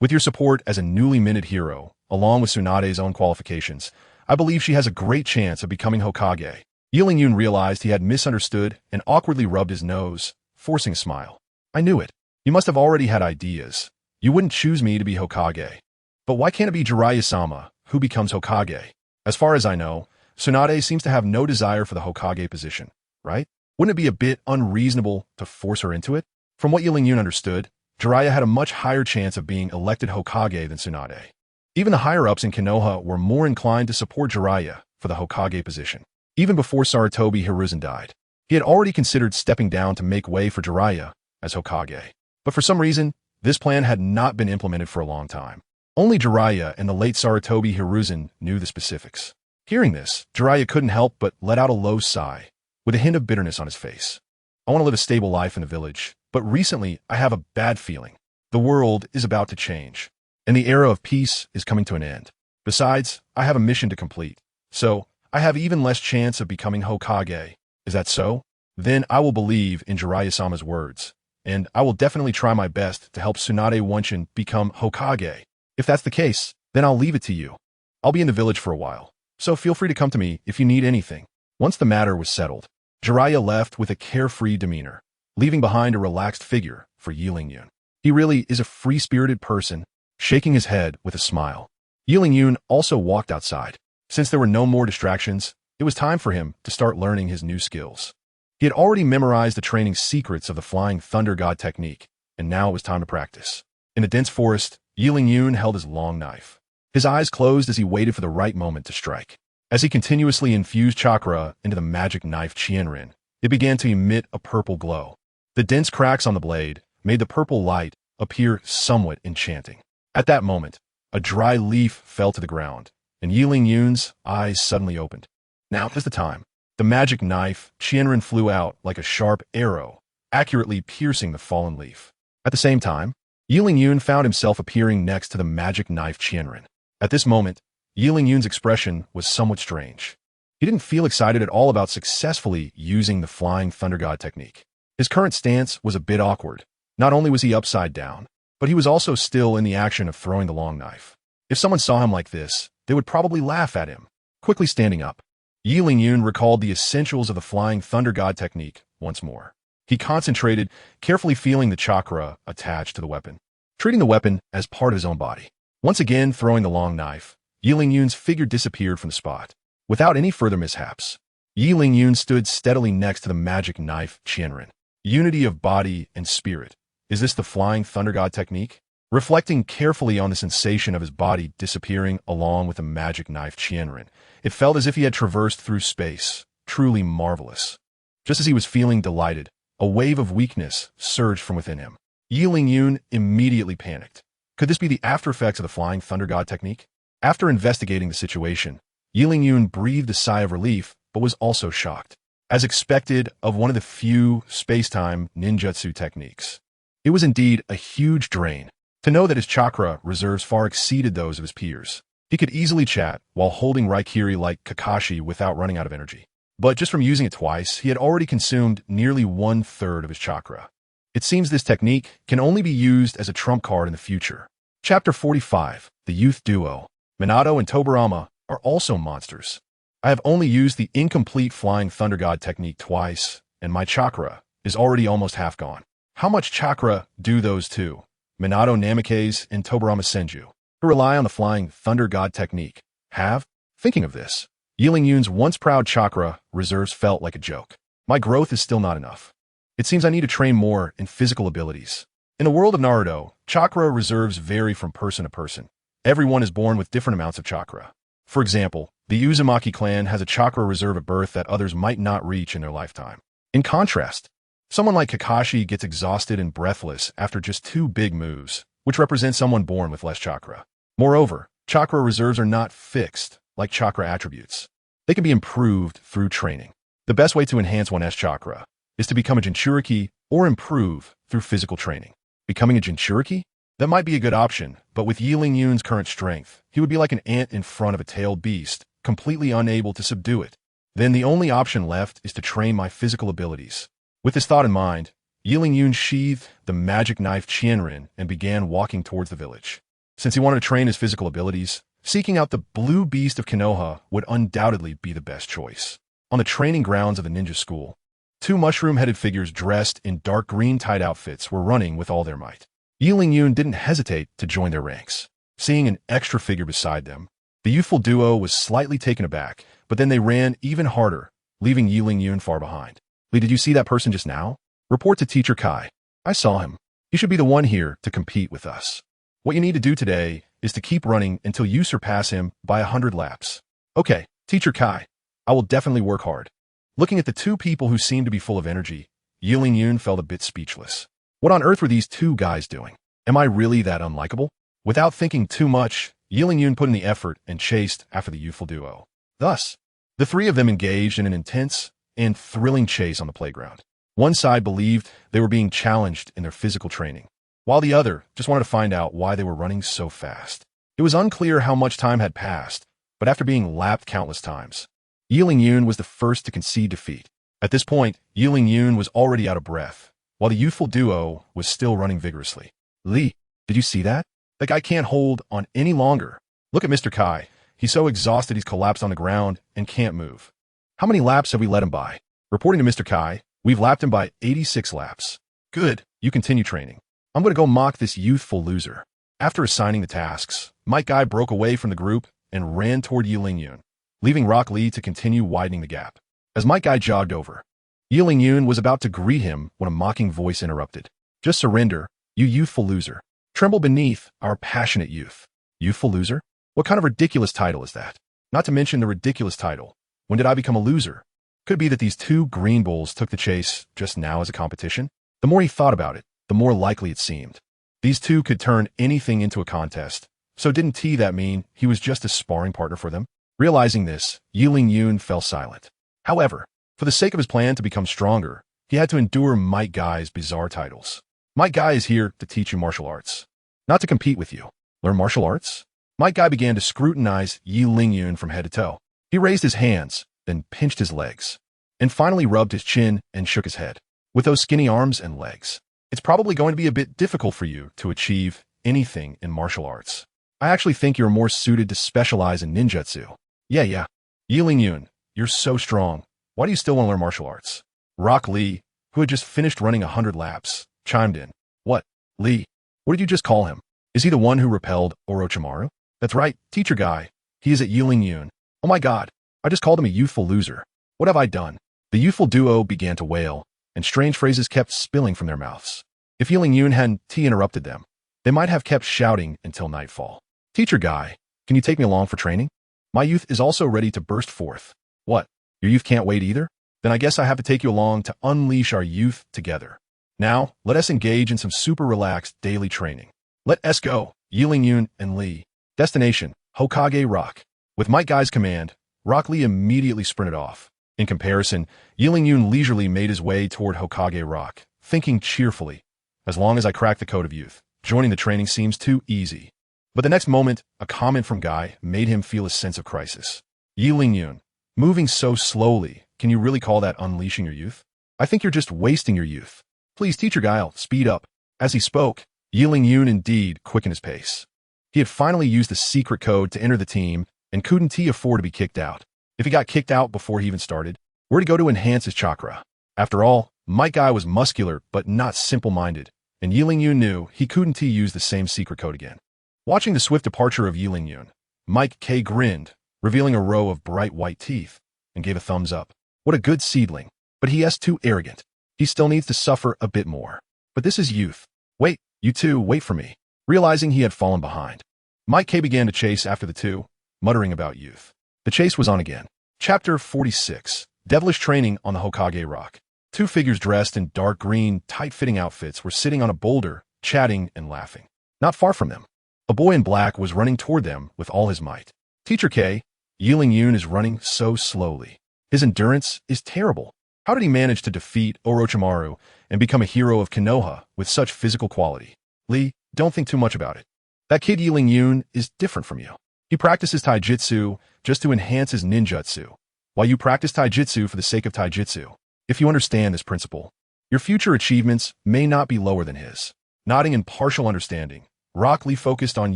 With your support as a newly minted hero, along with Tsunade's own qualifications, I believe she has a great chance of becoming Hokage." Nightling Yun realized he had misunderstood and awkwardly rubbed his nose, forcing a smile. "I knew it. You must have already had ideas. You wouldn't choose me to be Hokage. But why can't it be Jiraiya-sama who becomes Hokage? As far as I know, Tsunade seems to have no desire for the Hokage position, right? Wouldn't it be a bit unreasonable to force her into it?" From what Nightling Yun understood, Jiraiya had a much higher chance of being elected Hokage than Tsunade. Even the higher-ups in Konoha were more inclined to support Jiraiya for the Hokage position. Even before Sarutobi Hiruzen died, he had already considered stepping down to make way for Jiraiya as Hokage. But for some reason, this plan had not been implemented for a long time. Only Jiraiya and the late Sarutobi Hiruzen knew the specifics. Hearing this, Jiraiya couldn't help but let out a low sigh, with a hint of bitterness on his face. "I want to live a stable life in the village, but recently I have a bad feeling. The world is about to change, and the era of peace is coming to an end. Besides, I have a mission to complete, so I have even less chance of becoming Hokage. Is that so? Then I will believe in Jiraiya-sama's words, and I will definitely try my best to help Tsunade Wonshin become Hokage. If that's the case, then I'll leave it to you. I'll be in the village for a while, so feel free to come to me if you need anything." Once the matter was settled, Jiraiya left with a carefree demeanor, leaving behind a relaxed figure for Nightling Yun. He really is a free-spirited person, shaking his head with a smile. Nightling Yun also walked outside. Since there were no more distractions, it was time for him to start learning his new skills. He had already memorized the training secrets of the Flying Thunder God technique, and now it was time to practice. In the dense forest, Nightling Yun held his long knife. His eyes closed as he waited for the right moment to strike. As he continuously infused chakra into the magic knife Qianren, it began to emit a purple glow. The dense cracks on the blade made the purple light appear somewhat enchanting. At that moment, a dry leaf fell to the ground, and Nightling Yun's eyes suddenly opened. Now is the time. The magic knife Qianren flew out like a sharp arrow, accurately piercing the fallen leaf. At the same time, Nightling Yun found himself appearing next to the magic knife Qianren. At this moment, Nightling Yun's expression was somewhat strange. He didn't feel excited at all about successfully using the Flying Thunder God technique. His current stance was a bit awkward. Not only was he upside down, but he was also still in the action of throwing the long knife. If someone saw him like this, they would probably laugh at him. Quickly standing up, Yi Lingyun recalled the essentials of the Flying Thunder God technique once more. He concentrated, carefully feeling the chakra attached to the weapon, treating the weapon as part of his own body. Once again throwing the long knife, Yi Lingyun's figure disappeared from the spot. Without any further mishaps, Yi Lingyun stood steadily next to the magic knife Qianren. Unity of body and spirit. Is this the Flying Thunder God technique? Reflecting carefully on the sensation of his body disappearing along with the magic knife Qianren, it felt as if he had traversed through space. Truly marvelous. Just as he was feeling delighted, a wave of weakness surged from within him. Yi Lingyun immediately panicked. Could this be the after effects of the Flying Thunder God technique? After investigating the situation, Yi Lingyun breathed a sigh of relief, but was also shocked. As expected of one of the few space-time ninjutsu techniques, it was indeed a huge drain. To know that his chakra reserves far exceeded those of his peers. He could easily chat while holding Raikiri like Kakashi without running out of energy. But just from using it twice, he had already consumed nearly 1/3 of his chakra. It seems this technique can only be used as a trump card in the future. Chapter 45, The Youth Duo. Minato and Tobirama are also monsters. I have only used the incomplete Flying Thunder God technique twice, and my chakra is already almost half gone. How much chakra do those two, Minato Namikaze and Tobirama Senju, who rely on the Flying Thunder God technique, have? Thinking of this, Yi Lingyun's once proud chakra reserves felt like a joke. My growth is still not enough. It seems I need to train more in physical abilities. In the world of Naruto, chakra reserves vary from person to person. Everyone is born with different amounts of chakra. For example, the Uzumaki clan has a chakra reserve at birth that others might not reach in their lifetime. In contrast, someone like Kakashi gets exhausted and breathless after just 2 big moves, which represents someone born with less chakra. Moreover, chakra reserves are not fixed, like chakra attributes. They can be improved through training. The best way to enhance one's chakra is to become a Jinchuriki or improve through physical training. Becoming a Jinchuriki? That might be a good option, but with Yi Lingyun's current strength, he would be like an ant in front of a tailed beast, completely unable to subdue it. Then the only option left is to train my physical abilities. With this thought in mind, Yi Lingyun sheathed the magic knife Qianren and began walking towards the village. Since he wanted to train his physical abilities, seeking out the blue beast of Konoha would undoubtedly be the best choice. On the training grounds of the ninja school, 2 mushroom-headed figures dressed in dark green tight outfits were running with all their might. Yi Lingyun didn't hesitate to join their ranks. Seeing an extra figure beside them, the youthful duo was slightly taken aback, but then they ran even harder, leaving Yi Lingyun far behind. Lee, did you see that person just now? Report to Teacher Kai. I saw him. He should be the one here to compete with us. What you need to do today is to keep running until you surpass him by 100 laps. Okay, Teacher Kai. I will definitely work hard. Looking at the 2 people who seemed to be full of energy, Yi Lingyun felt a bit speechless. What on earth were these 2 guys doing? Am I really that unlikable? Without thinking too much, Yi Lingyun put in the effort and chased after the youthful duo. Thus, the 3 of them engaged in an intense and thrilling chase on the playground. One side believed they were being challenged in their physical training, while the other just wanted to find out why they were running so fast. It was unclear how much time had passed, but after being lapped countless times, Yi Lingyun was the first to concede defeat. At this point, Yi Lingyun was already out of breath, while the youthful duo was still running vigorously. Lee, did you see that? That guy can't hold on any longer. Look at Mr. Kai. He's so exhausted he's collapsed on the ground and can't move. How many laps have we let him by? Reporting to Mr. Kai, we've lapped him by 86 laps. Good, you continue training. I'm going to go mock this youthful loser. After assigning the tasks, Mike Guy broke away from the group and ran toward Yi Lingyun, leaving Rock Lee to continue widening the gap. As Mike Guy jogged over, Yi Lingyun was about to greet him when a mocking voice interrupted. Just surrender, you youthful loser. Tremble beneath our passionate youth. Youthful loser? What kind of ridiculous title is that? Not to mention the ridiculous title. When did I become a loser? Could it be that these 2 green bulls took the chase just now as a competition? The more he thought about it, the more likely it seemed. These 2 could turn anything into a contest. So didn't that mean he was just a sparring partner for them? Realizing this, Yi Lingyun fell silent. However, for the sake of his plan to become stronger, he had to endure Mike Guy's bizarre titles. Mike Guy is here to teach you martial arts, not to compete with you. Learn martial arts? Mike Guy began to scrutinize Yi Lingyun from head to toe. He raised his hands, then pinched his legs, and finally rubbed his chin and shook his head. With those skinny arms and legs, it's probably going to be a bit difficult for you to achieve anything in martial arts. I actually think you're more suited to specialize in ninjutsu. Yeah. Yiling Yun, you're so strong. Why do you still want to learn martial arts? Rock Lee, who had just finished running 100 laps, chimed in. What? Lee? What did you just call him? Is he the one who repelled Orochimaru? That's right, teacher guy. He is at Yiling Yun. Oh my god, I just called him a youthful loser. What have I done? The youthful duo began to wail, and strange phrases kept spilling from their mouths. If Yiling Yun hadn't interrupted them, they might have kept shouting until nightfall. Teacher guy, can you take me along for training? My youth is also ready to burst forth. What? Your youth can't wait either? Then I guess I have to take you along to unleash our youth together. Now, let us engage in some super relaxed daily training. Let us go, Yiling Yun and Lee. Destination, Hokage Rock. With Might Guy's command, Rock Lee immediately sprinted off. In comparison, Yiling Yun leisurely made his way toward Hokage Rock, thinking cheerfully, as long as I crack the code of youth, joining the training seems too easy. But the next moment, a comment from Guy made him feel a sense of crisis. Yiling Yun, moving so slowly, can you really call that unleashing your youth? I think you're just wasting your youth. Please, teacher Guy, I'll speed up. As he spoke, Yiling Yun indeed quickened his pace. He had finally used the secret code to enter the team and couldn't afford to be kicked out. If he got kicked out before he even started, where'd he go to enhance his chakra? After all, Might Guy was muscular but not simple-minded, and Yiling Yun knew he couldn't use the same secret code again. Watching the swift departure of Yiling Yun, Mike K grinned, revealing a row of bright white teeth, and gave a thumbs up. What a good seedling, but he is too arrogant. He still needs to suffer a bit more. But this is youth. Wait, you two, wait for me. Realizing he had fallen behind, Mike K began to chase after the two, muttering about youth. The chase was on again. Chapter 46, Devilish Training on the Hokage Rock. Two figures dressed in dark green, tight-fitting outfits were sitting on a boulder, chatting and laughing. Not far from them, a boy in black was running toward them with all his might. Teacher K, Yiling Yun is running so slowly. His endurance is terrible. How did he manage to defeat Orochimaru and become a hero of Konoha with such physical quality? Lee, don't think too much about it. That kid Yiling Yun is different from you. He practices taijutsu just to enhance his ninjutsu, while you practice taijutsu for the sake of taijutsu. If you understand this principle, your future achievements may not be lower than his. Nodding in partial understanding, Rock Lee focused on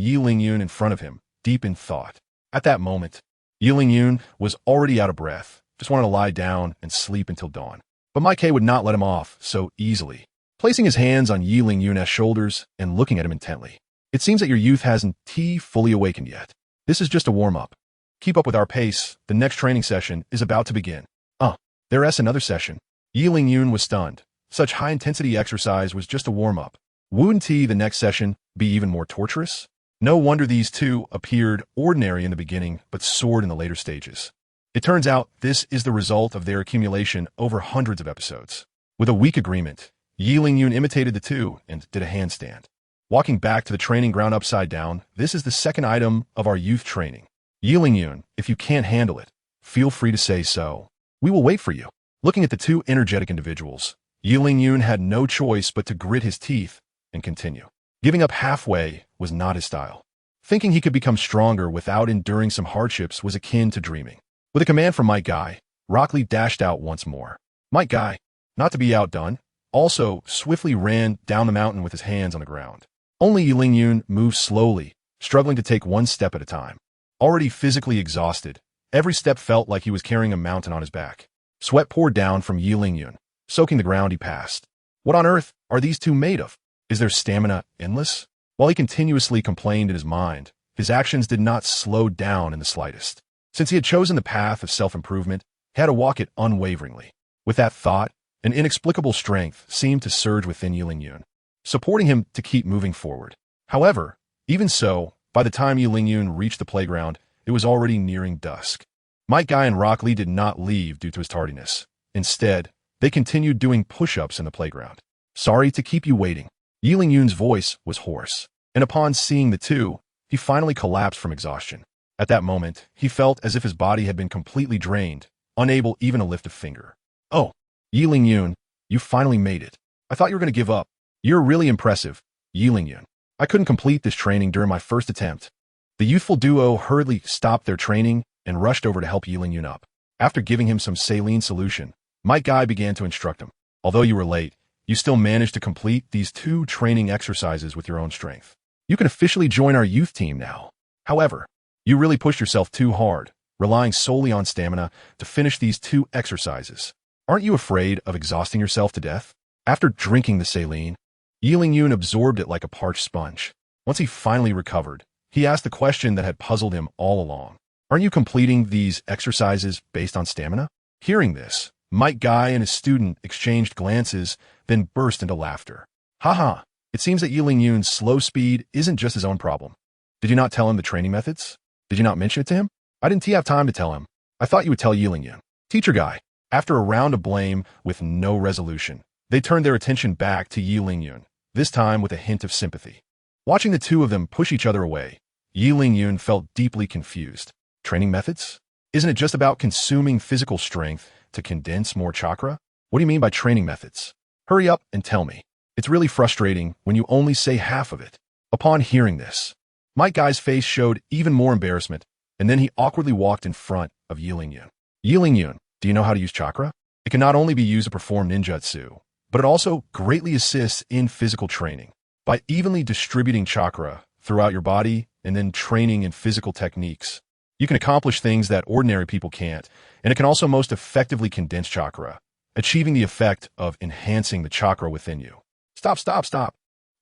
Yiling Yun in front of him, deep in thought. At that moment, Yiling Yun was already out of breath, just wanted to lie down and sleep until dawn. But Mike K would not let him off so easily. Placing his hands on Yiling Yun's shoulders and looking at him intently. It seems that your youth hasn't fully awakened yet. This is just a warm-up. Keep up with our pace. The next training session is about to begin. There's another session. Yiling Yun was stunned. Such high-intensity exercise was just a warm-up. Wouldn't the next session be even more torturous? No wonder these two appeared ordinary in the beginning, but soared in the later stages. It turns out this is the result of their accumulation over hundreds of episodes. With a weak agreement, Yiling Yun imitated the two and did a handstand. Walking back to the training ground upside down, this is the second item of our youth training. Yiling Yun, if you can't handle it, feel free to say so. We will wait for you. Looking at the two energetic individuals, Yiling Yun had no choice but to grit his teeth and continue. Giving up halfway was not his style. Thinking he could become stronger without enduring some hardships was akin to dreaming. With a command from Might Guy, Rock Lee dashed out once more. Might Guy, not to be outdone, also swiftly ran down the mountain with his hands on the ground. Only Yiling Yun moved slowly, struggling to take one step at a time. Already physically exhausted, every step felt like he was carrying a mountain on his back. Sweat poured down from Yiling Yun, soaking the ground he passed. What on earth are these two made of? Is their stamina endless? While he continuously complained in his mind, his actions did not slow down in the slightest. Since he had chosen the path of self-improvement, he had to walk it unwaveringly. With that thought, an inexplicable strength seemed to surge within Yiling Yun, supporting him to keep moving forward. However, even so, by the time Yiling Yun reached the playground, it was already nearing dusk. Might Guy and Rock Lee did not leave due to his tardiness. Instead, they continued doing push-ups in the playground. Sorry to keep you waiting. Yiling Yun's voice was hoarse, and upon seeing the two, he finally collapsed from exhaustion. At that moment, he felt as if his body had been completely drained, unable even to lift a finger. Oh, Yiling Yun, you finally made it. I thought you were going to give up. You're really impressive, Yiling Yun. I couldn't complete this training during my first attempt. The youthful duo hurriedly stopped their training and rushed over to help Yiling Yun up. After giving him some saline solution, Might Guy began to instruct him. Although you were late, you still managed to complete these 2 training exercises with your own strength. You can officially join our youth team now. However, you really pushed yourself too hard, relying solely on stamina to finish these 2 exercises. Aren't you afraid of exhausting yourself to death? After drinking the saline, Yun absorbed it like a parched sponge. Once he finally recovered, he asked the question that had puzzled him all along. Aren't you completing these exercises based on stamina? Hearing this, Mike Guy and his student exchanged glances, then burst into laughter. Haha, it seems that Yun's slow speed isn't just his own problem. Did you not tell him the training methods? Did you not mention it to him? I didn't have time to tell him. I thought you would tell Yun. Teacher Guy. After a round of blame with no resolution, they turned their attention back to Yun, this time with a hint of sympathy. Watching the 2 of them push each other away, Yun felt deeply confused. Training methods? Isn't it just about consuming physical strength to condense more chakra? What do you mean by training methods? Hurry up and tell me. It's really frustrating when you only say half of it. Upon hearing this, Mike Guy's face showed even more embarrassment, and then he awkwardly walked in front of Yun. Yun, do you know how to use chakra? It can not only be used to perform ninjutsu, but it also greatly assists in physical training. By evenly distributing chakra throughout your body and then training in physical techniques, you can accomplish things that ordinary people can't, and it can also most effectively condense chakra, achieving the effect of enhancing the chakra within you. Stop.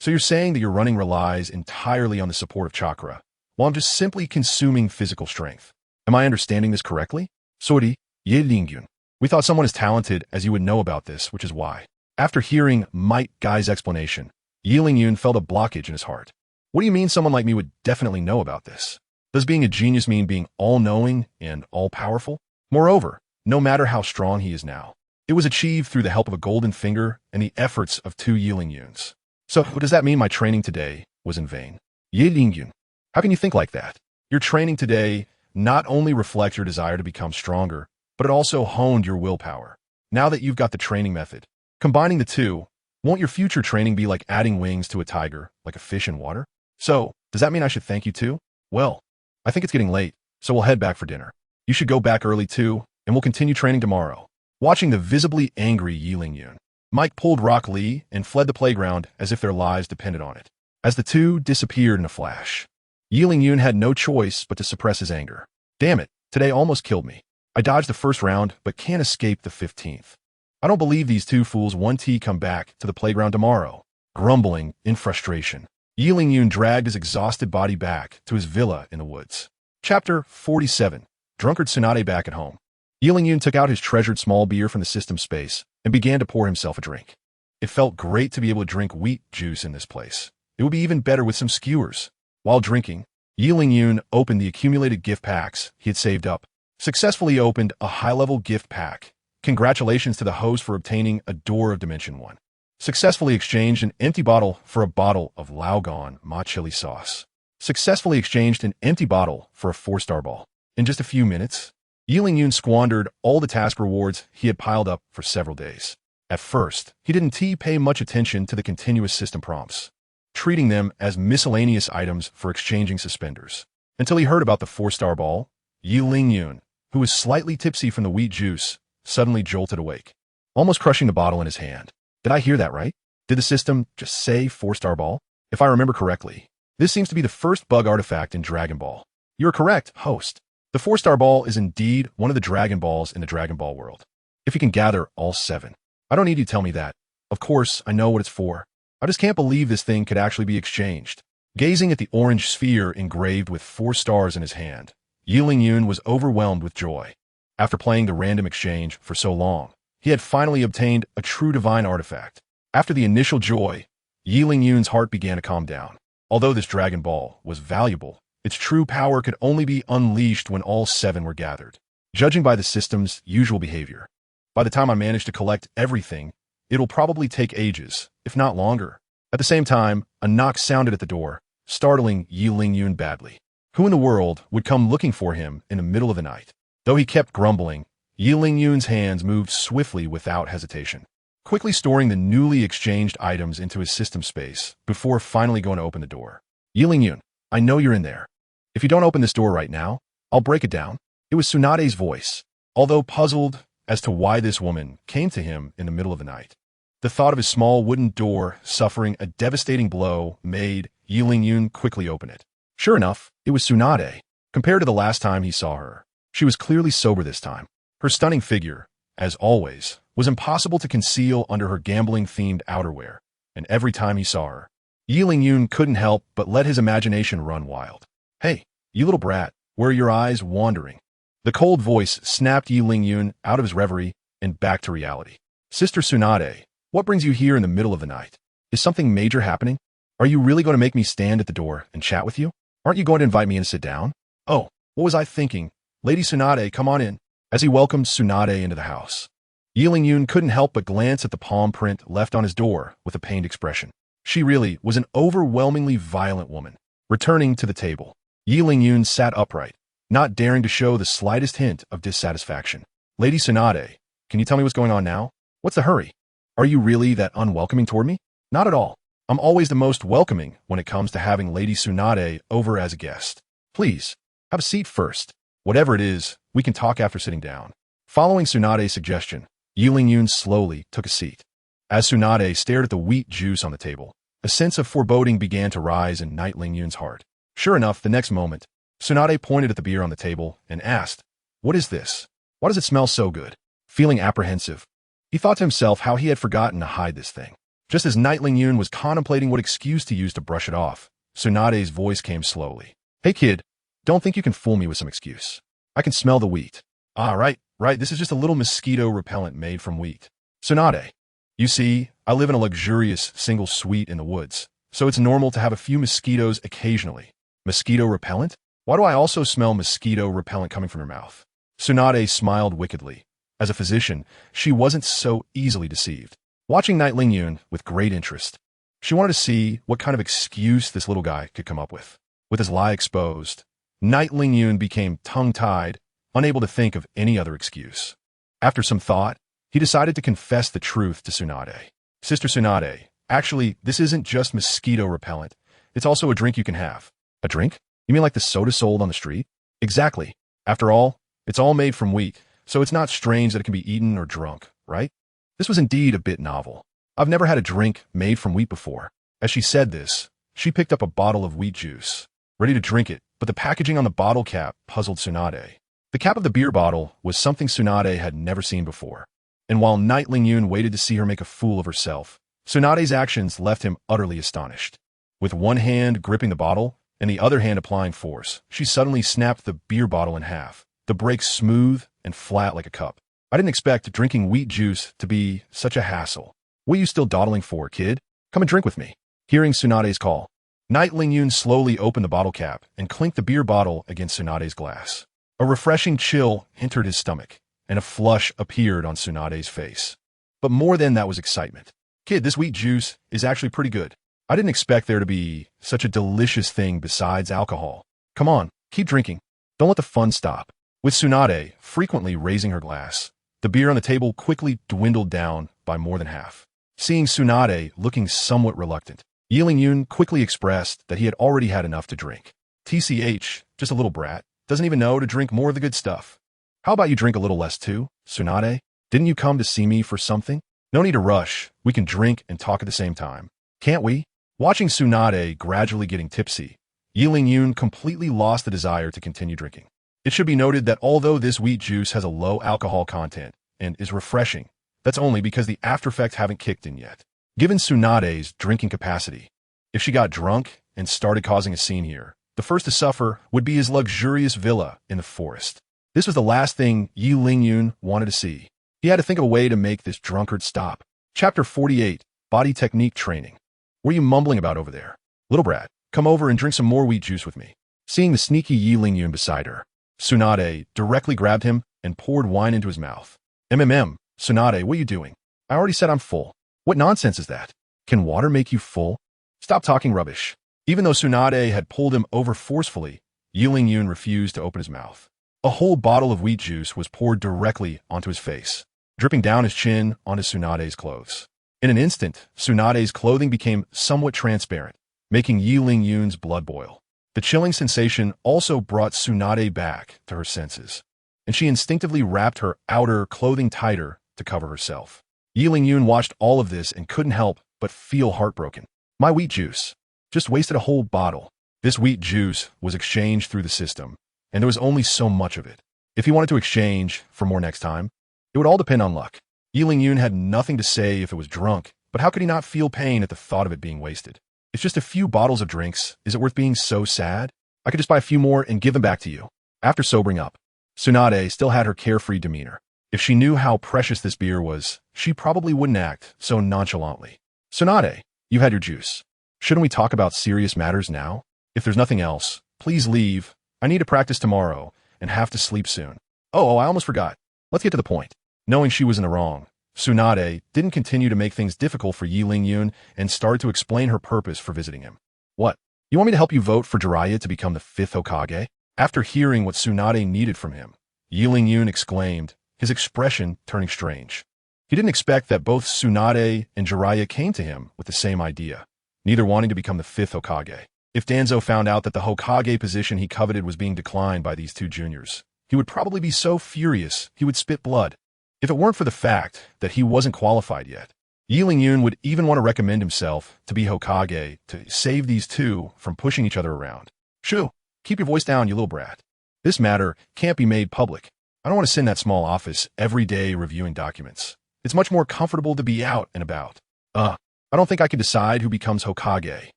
So you're saying that your running relies entirely on the support of chakra, while I'm just simply consuming physical strength. Am I understanding this correctly? Sorry, Yun. We thought someone as talented as you would know about this, which is why. After hearing Mike Guy's explanation, Yun felt a blockage in his heart. What do you mean someone like me would definitely know about this? Does being a genius mean being all-knowing and all-powerful? Moreover, no matter how strong he is now, it was achieved through the help of a golden finger and the efforts of 2 Yuns. So does that mean my training today was in vain? Yun, how can you think like that? Your training today not only reflects your desire to become stronger, but it also honed your willpower. Now that you've got the training method, combining the 2, won't your future training be like adding wings to a tiger, like a fish in water? So, does that mean I should thank you too? Well, I think it's getting late, so we'll head back for dinner. You should go back early too, and we'll continue training tomorrow. Watching the visibly angry Yun, Mike pulled Rock Lee and fled the playground as if their lives depended on it. As the 2 disappeared in a flash, Yun had no choice but to suppress his anger. Damn it, today almost killed me. I dodged the first round, but can't escape the 15th. I don't believe these 2 fools 1T come back to the playground tomorrow. Grumbling in frustration, Yun dragged his exhausted body back to his villa in the woods. Chapter 47. Drunkard Tsunade back at home. Yun took out his treasured small beer from the system space and began to pour himself a drink. It felt great to be able to drink wheat juice in this place. It would be even better with some skewers. While drinking, Yun opened the accumulated gift packs he had saved up. Successfully opened a high-level gift pack. Congratulations to the host for obtaining a Door of Dimension 1. Successfully exchanged an empty bottle for a bottle of Laogan Ma chili sauce. Successfully exchanged an empty bottle for a 4-star ball. In just a few minutes, Yun squandered all the task rewards he had piled up for several days. At first, he didn't pay much attention to the continuous system prompts, treating them as miscellaneous items for exchanging suspenders, until he heard about the 4-star ball. Yun, who was slightly tipsy from the wheat juice, suddenly jolted awake, almost crushing the bottle in his hand. Did I hear that right? Did the system just say 4-star ball? If I remember correctly, this seems to be the first bug artifact in Dragon Ball. You're correct, host. The 4-star ball is indeed one of the Dragon Balls in the Dragon Ball world. If you can gather all 7. I don't need you to tell me that. Of course, I know what it's for. I just can't believe this thing could actually be exchanged. Gazing at the orange sphere engraved with 4 stars in his hand, Yun was overwhelmed with joy. After playing the random exchange for so long, he had finally obtained a true divine artifact. After the initial joy, Yun's heart began to calm down. Although this Dragon Ball was valuable, its true power could only be unleashed when all 7 were gathered. Judging by the system's usual behavior, by the time I manage to collect everything, it'll probably take ages, if not longer. At the same time, a knock sounded at the door, startling Yun badly. Who in the world would come looking for him in the middle of the night? Though he kept grumbling, Yun's hands moved swiftly without hesitation, quickly storing the newly exchanged items into his system space before finally going to open the door. Yun, I know you're in there. If you don't open this door right now, I'll break it down. It was Tsunade's voice. Although puzzled as to why this woman came to him in the middle of the night, The thought of his small wooden door suffering a devastating blow made Yi Lingyun quickly open it. Sure enough, it was Tsunade. Compared to the last time he saw her, she was clearly sober this time. Her stunning figure, as always, was impossible to conceal under her gambling-themed outerwear, and every time he saw her, Yi Lingyun couldn't help but let his imagination run wild. "Hey, you little brat, where are your eyes wandering?" The cold voice snapped Yi Lingyun out of his reverie and back to reality. "Sister Tsunade, what brings you here in the middle of the night? Is something major happening? Are you really going to make me stand at the door and chat with you? Aren't you going to invite me in to sit down?" "Oh, what was I thinking? Lady Tsunade, come on in." As he welcomed Tsunade into the house, Yi Lingyun couldn't help but glance at the palm print left on his door with a pained expression. She really was an overwhelmingly violent woman. Returning to the table, Yi Lingyun sat upright, not daring to show the slightest hint of dissatisfaction. "Lady Tsunade, can you tell me what's going on now? What's the hurry? Are you really that unwelcoming toward me?" "Not at all. I'm always the most welcoming when it comes to having Lady Tsunade over as a guest. Please, have a seat first. Whatever it is, we can talk after sitting down." Following Tsunade's suggestion, Yi Lingyun slowly took a seat. As Tsunade stared at the wheat juice on the table, a sense of foreboding began to rise in Night Lingyun's heart. Sure enough, the next moment, Tsunade pointed at the beer on the table and asked, "What is this? Why does it smell so good?" Feeling apprehensive, he thought to himself how he had forgotten to hide this thing. Just as Night Lingyun was contemplating what excuse to use to brush it off, Tsunade's voice came slowly. "Hey kid, don't think you can fool me with some excuse. I can smell the wheat." "Ah, right, this is just a little mosquito repellent made from wheat." "Tsunade, you see, I live in a luxurious single suite in the woods, so it's normal to have a few mosquitoes occasionally." "Mosquito repellent? Why do I also smell mosquito repellent coming from your mouth?" Tsunade smiled wickedly. As a physician, she wasn't so easily deceived. Watching Night Lingyun with great interest, she wanted to see what kind of excuse this little guy could come up with. With his lie exposed, Night Lingyun became tongue-tied, unable to think of any other excuse. After some thought, he decided to confess the truth to Tsunade. "Sister Tsunade, actually, this isn't just mosquito repellent. It's also a drink you can have." "A drink? You mean like the soda sold on the street?" "Exactly. After all, it's all made from wheat, so it's not strange that it can be eaten or drunk, right?" This was indeed a bit novel. "I've never had a drink made from wheat before." As she said this, she picked up a bottle of wheat juice, ready to drink it, but the packaging on the bottle cap puzzled Tsunade. The cap of the beer bottle was something Tsunade had never seen before, and while Night Lingyun waited to see her make a fool of herself, Tsunade's actions left him utterly astonished. With one hand gripping the bottle and the other hand applying force, she suddenly snapped the beer bottle in half, the break smooth and flat like a cup. "I didn't expect drinking wheat juice to be such a hassle. What are you still dawdling for, kid? Come and drink with me." Hearing Tsunade's call, Night Lingyun slowly opened the bottle cap and clinked the beer bottle against Tsunade's glass. A refreshing chill entered his stomach, and a flush appeared on Tsunade's face. But more than that was excitement. "Kid, this wheat juice is actually pretty good. I didn't expect there to be such a delicious thing besides alcohol. Come on, keep drinking. Don't let the fun stop." With Tsunade frequently raising her glass, the beer on the table quickly dwindled down by more than half. Seeing Tsunade looking somewhat reluctant, Yi Lingyun quickly expressed that he had already had enough to drink. "TCH, just a little brat. Doesn't even know to drink more of the good stuff. How about you drink a little less too, Tsunade? Didn't you come to see me for something? No need to rush. We can drink and talk at the same time. Can't we?" Watching Tsunade gradually getting tipsy, Yi Lingyun completely lost the desire to continue drinking. It should be noted that although this wheat juice has a low alcohol content and is refreshing, that's only because the aftereffects haven't kicked in yet. Given Tsunade's drinking capacity, if she got drunk and started causing a scene here, the first to suffer would be his luxurious villa in the forest. This was the last thing Yi Lingyun wanted to see. He had to think of a way to make this drunkard stop. Chapter 48, Body Technique Training. "What are you mumbling about over there? Little brat, come over and drink some more wheat juice with me." Seeing the sneaky Yi Lingyun beside her, Tsunade directly grabbed him and poured wine into his mouth. Tsunade, what are you doing? I already said I'm full. What nonsense is that? Can water make you full? Stop talking rubbish." Even though Tsunade had pulled him over forcefully, Yi Lingyun refused to open his mouth. A whole bottle of wheat juice was poured directly onto his face, dripping down his chin onto Tsunade's clothes. In an instant, Tsunade's clothing became somewhat transparent, making Yi Lingyun's blood boil. The chilling sensation also brought Tsunade back to her senses, and she instinctively wrapped her outer clothing tighter to cover herself. Yun watched all of this and couldn't help but feel heartbroken. My wheat juice. Just wasted a whole bottle. This wheat juice was exchanged through the system, and there was only so much of it. If he wanted to exchange for more next time, it would all depend on luck. Yun had nothing to say if it was drunk, but how could he not feel pain at the thought of it being wasted? It's just a few bottles of drinks. Is it worth being so sad? I could just buy a few more and give them back to you. After sobering up, Tsunade still had her carefree demeanor. If she knew how precious this beer was, she probably wouldn't act so nonchalantly. Tsunade, you had your juice. Shouldn't we talk about serious matters now? If there's nothing else, please leave. I need to practice tomorrow and have to sleep soon. Oh, I almost forgot. Let's get to the point. Knowing she was in the wrong, Tsunade didn't continue to make things difficult for Yun and started to explain her purpose for visiting him. What? You want me to help you vote for Jiraiya to become the 5th Hokage? After hearing what Tsunade needed from him, Yun exclaimed, his expression turning strange. He didn't expect that both Tsunade and Jiraiya came to him with the same idea, neither wanting to become the 5th Hokage. If Danzo found out that the Hokage position he coveted was being declined by these two juniors, he would probably be so furious he would spit blood. If it weren't for the fact that he wasn't qualified yet, Yun would even want to recommend himself to be Hokage to save these two from pushing each other around. Shoo, keep your voice down, you little brat. This matter can't be made public. I don't want to sit in that small office every day reviewing documents. It's much more comfortable to be out and about. I don't think I can decide who becomes Hokage.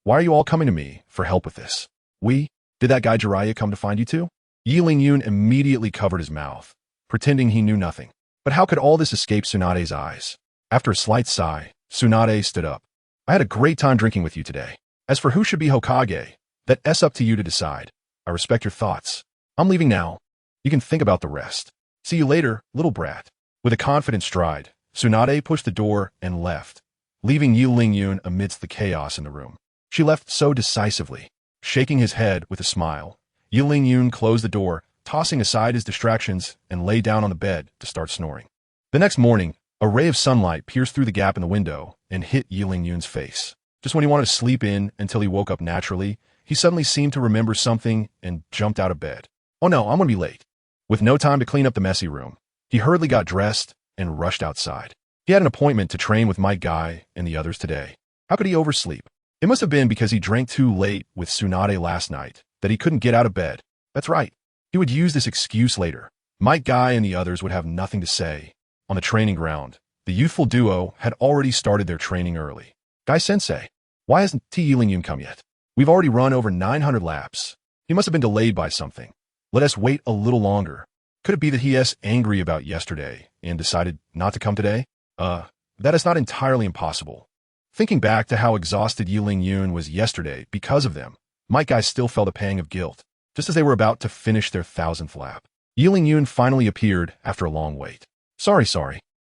Why are you all coming to me for help with this? Did that guy Jiraiya come to find you too? Yun immediately covered his mouth, pretending he knew nothing. But how could all this escape Tsunade's eyes? After a slight sigh, Tsunade stood up. I had a great time drinking with you today. As for who should be Hokage, that's up to you to decide. I respect your thoughts. I'm leaving now. You can think about the rest. See you later, little brat. With a confident stride, Tsunade pushed the door and left, leaving Yun amidst the chaos in the room. She left so decisively. Shaking his head with a smile, Yun closed the door, tossing aside his distractions, and lay down on the bed to start snoring. The next morning, a ray of sunlight pierced through the gap in the window and hit Yun's face. Just when he wanted to sleep in until he woke up naturally, he suddenly seemed to remember something and jumped out of bed. Oh no, I'm gonna be late. With no time to clean up the messy room, he hurriedly got dressed and rushed outside. He had an appointment to train with Mike Guy and the others today. How could he oversleep? It must have been because he drank too late with Tsunade last night that he couldn't get out of bed. That's right. He would use this excuse later. Mike Guy and the others would have nothing to say. On the training ground, the youthful duo had already started their training early. Guy-sensei, why hasn't Yun come yet? We've already run over 900 laps. He must have been delayed by something. Let us wait a little longer. Could it be that he is angry about yesterday and decided not to come today? That is not entirely impossible. Thinking back to how exhausted Yun was yesterday because of them, Mike Guy still felt a pang of guilt, just as they were about to finish their 1000th lap. Yun finally appeared after a long wait. Sorry.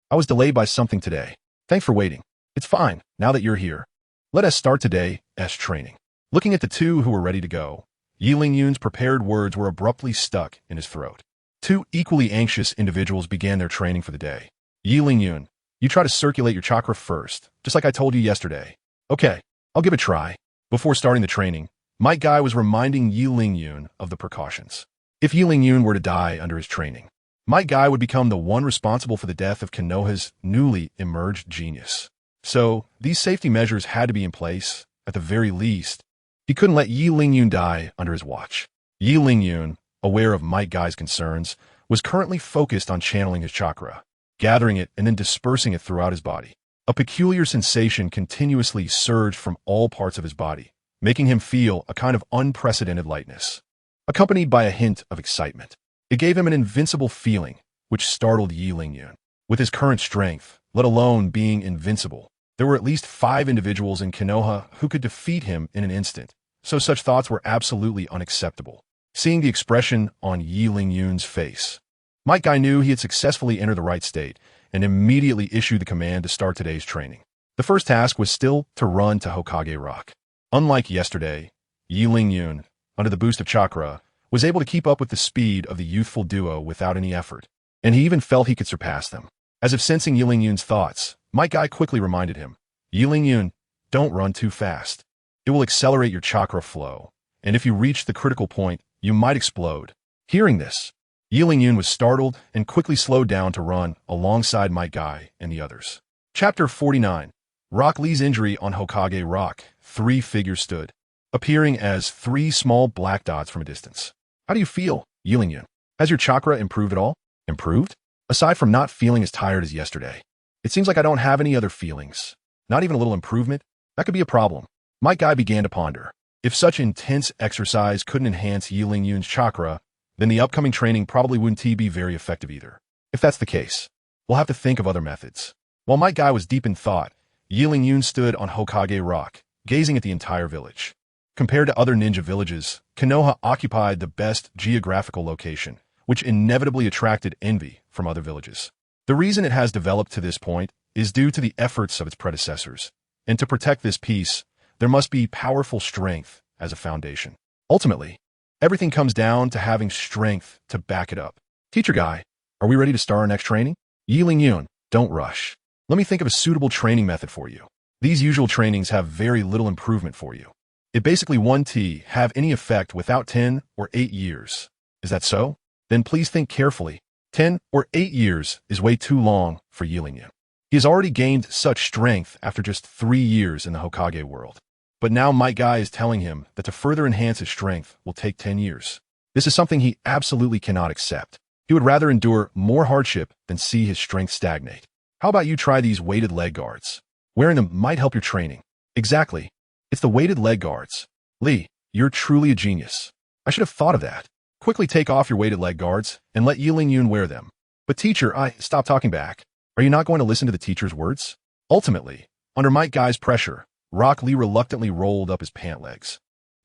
I was delayed by something today. Thanks for waiting. It's fine, now that you're here. Let us start today's training. Looking at the two who were ready to go, Yun's prepared words were abruptly stuck in his throat. Two equally anxious individuals began their training for the day. Yun, you try to circulate your chakra first, just like I told you yesterday. Okay, I'll give it a try. Before starting the training, Mike Guy was reminding Yun of the precautions. If Yun were to die under his training, Mike Guy would become the one responsible for the death of Konoha's newly emerged genius. So, these safety measures had to be in place, at the very least. He couldn't let Yun die under his watch. Yun, aware of Mike Guy's concerns, was currently focused on channeling his chakra, gathering it and then dispersing it throughout his body. A peculiar sensation continuously surged from all parts of his body, making him feel a kind of unprecedented lightness, accompanied by a hint of excitement. It gave him an invincible feeling, which startled Yun. With his current strength, let alone being invincible, there were at least 5 individuals in Konoha who could defeat him in an instant, so such thoughts were absolutely unacceptable. Seeing the expression on Yun's face, Mike Guy knew he had successfully entered the right state and immediately issued the command to start today's training. The first task was still to run to Hokage Rock. Unlike yesterday, Yun, under the boost of chakra, was able to keep up with the speed of the youthful duo without any effort, and he even felt he could surpass them. As if sensing Yun's thoughts, Mike Guy quickly reminded him, Yun, don't run too fast. It will accelerate your chakra flow, and if you reach the critical point, you might explode. Hearing this, Yun was startled and quickly slowed down to run alongside Mike Guy and the others. Chapter 49. Rock Lee's injury on Hokage Rock. 3 figures stood, appearing as 3 small black dots from a distance. How do you feel, Yulin? Has your chakra improved at all? Improved? Aside from not feeling as tired as yesterday. It seems like I don't have any other feelings. Not even a little improvement? That could be a problem. My guy began to ponder. If such intense exercise couldn't enhance Yulin-Yun's chakra, then the upcoming training probably wouldn't be very effective either. If that's the case, we'll have to think of other methods. While my guy was deep in thought, Yulin-Yun stood on Hokage Rock, gazing at the entire village. Compared to other ninja villages, Konoha occupied the best geographical location, which inevitably attracted envy from other villages. The reason it has developed to this point is due to the efforts of its predecessors, and to protect this peace, there must be powerful strength as a foundation. Ultimately, everything comes down to having strength to back it up. Teacher Guy, are we ready to start our next training? Yulin-Yun, don't rush. Let me think of a suitable training method for you. These usual trainings have very little improvement for you. It basically won't have any effect without 10 or 8 years. Is that so? Then please think carefully. 10 or 8 years is way too long for Yulin-Yun. He has already gained such strength after just 3 years in the Hokage world. But now my guy is telling him that to further enhance his strength will take 10 years. This is something he absolutely cannot accept. He would rather endure more hardship than see his strength stagnate. How about you try these weighted leg guards? Wearing them might help your training. Exactly. It's the weighted leg guards. Lee, you're truly a genius. I should have thought of that. Quickly take off your weighted leg guards and let Yulin-Yun wear them. But teacher, stop talking back. Are you not going to listen to the teacher's words? Ultimately, under Might Guy's pressure, Rock Lee reluctantly rolled up his pant legs,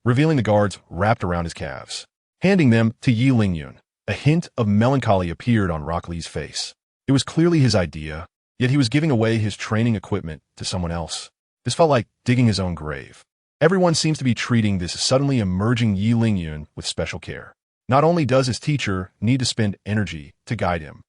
revealing the guards wrapped around his calves. Handing them to Yulin-Yun, a hint of melancholy appeared on Rock Lee's face. It was clearly his idea, yet he was giving away his training equipment to someone else. This felt like digging his own grave. Everyone seems to be treating this suddenly emerging Yulin-Yun with special care. Not only does his teacher need to spend energy to guide him,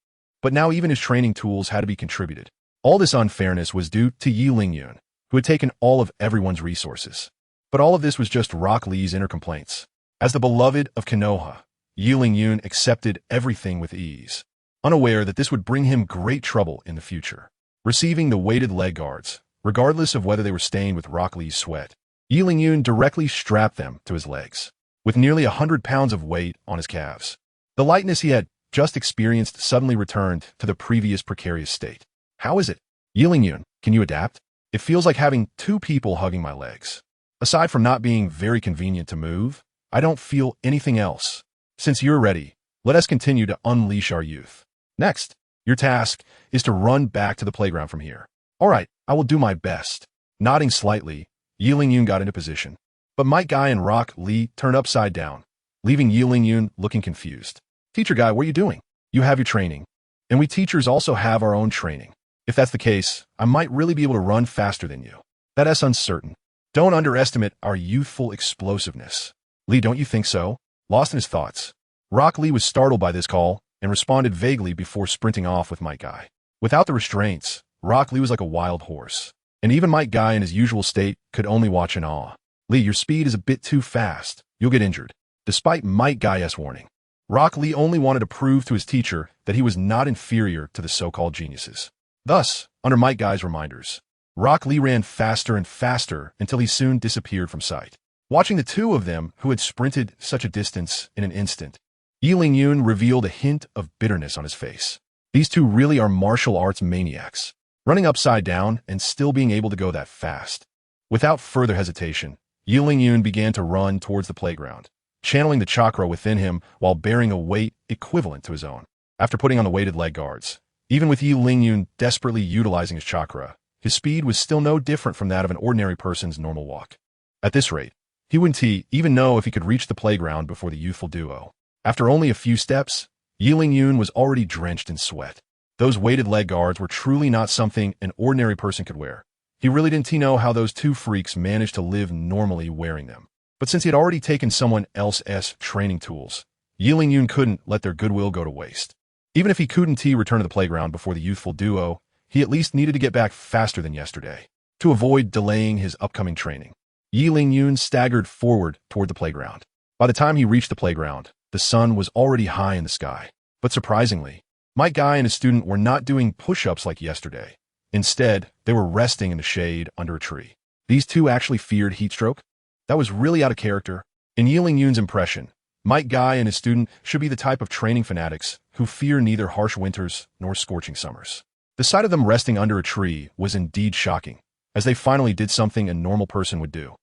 but now even his training tools had to be contributed. All this unfairness was due to Yulin-Yun, who had taken all of everyone's resources. But all of this was just Rock Lee's inner complaints. As the beloved of Konoha, Yulin-Yun accepted everything with ease, unaware that this would bring him great trouble in the future. Receiving the weighted leg guards, regardless of whether they were stained with Rock Lee's sweat, Yulin-Yun directly strapped them to his legs, with nearly 100 pounds of weight on his calves. The lightness he had just experienced suddenly returned to the previous precarious state. How is it? Yulin-Yun, can you adapt? It feels like having 2 people hugging my legs. Aside from not being very convenient to move, I don't feel anything else. Since you're ready, let us continue to unleash our youth. Next, your task is to run back to the playground from here. All right, I will do my best. Nodding slightly, Yulin-Yun got into position. But Might Guy and Rock Lee turned upside down, leaving Yulin-Yun looking confused. Teacher Guy, what are you doing? You have your training, and we teachers also have our own training. If that's the case, I might really be able to run faster than you. That is uncertain. Don't underestimate our youthful explosiveness. Lee, don't you think so? Lost in his thoughts, Rock Lee was startled by this call and responded vaguely before sprinting off with Might Guy. Without the restraints, Rock Lee was like a wild horse, and even Might Guy in his usual state could only watch in awe. Lee, your speed is a bit too fast. You'll get injured. Despite Might Guy's warning, Rock Lee only wanted to prove to his teacher that he was not inferior to the so-called geniuses. Thus, under Might Guy's reminders, Rock Lee ran faster and faster until he soon disappeared from sight. Watching the 2 of them who had sprinted such a distance in an instant, Yulin-Yun revealed a hint of bitterness on his face. These 2 really are martial arts maniacs, running upside down and still being able to go that fast. Without further hesitation, Yulin-Yun began to run towards the playground, channeling the chakra within him while bearing a weight equivalent to his own. After putting on the weighted leg guards, even with Yulin-Yun desperately utilizing his chakra, his speed was still no different from that of an ordinary person's normal walk. At this rate, he wouldn't even know if he could reach the playground before the youthful duo. After only a few steps, Yulin-Yun was already drenched in sweat. Those weighted leg guards were truly not something an ordinary person could wear. He really didn't know how those 2 freaks managed to live normally wearing them. But since he had already taken someone else's training tools, Yulin-Yun couldn't let their goodwill go to waste. Even if he couldn't return to the playground before the youthful duo, he at least needed to get back faster than yesterday, to avoid delaying his upcoming training. Yulin-Yun staggered forward toward the playground. By the time he reached the playground, the sun was already high in the sky. But surprisingly, Might Guy and his student were not doing push-ups like yesterday. Instead, they were resting in the shade under a tree. These two actually feared heat stroke? That was really out of character. In Yiling Yun's impression, Mike Guy and his student should be the type of training fanatics who fear neither harsh winters nor scorching summers. The sight of them resting under a tree was indeed shocking, as they finally did something a normal person would do.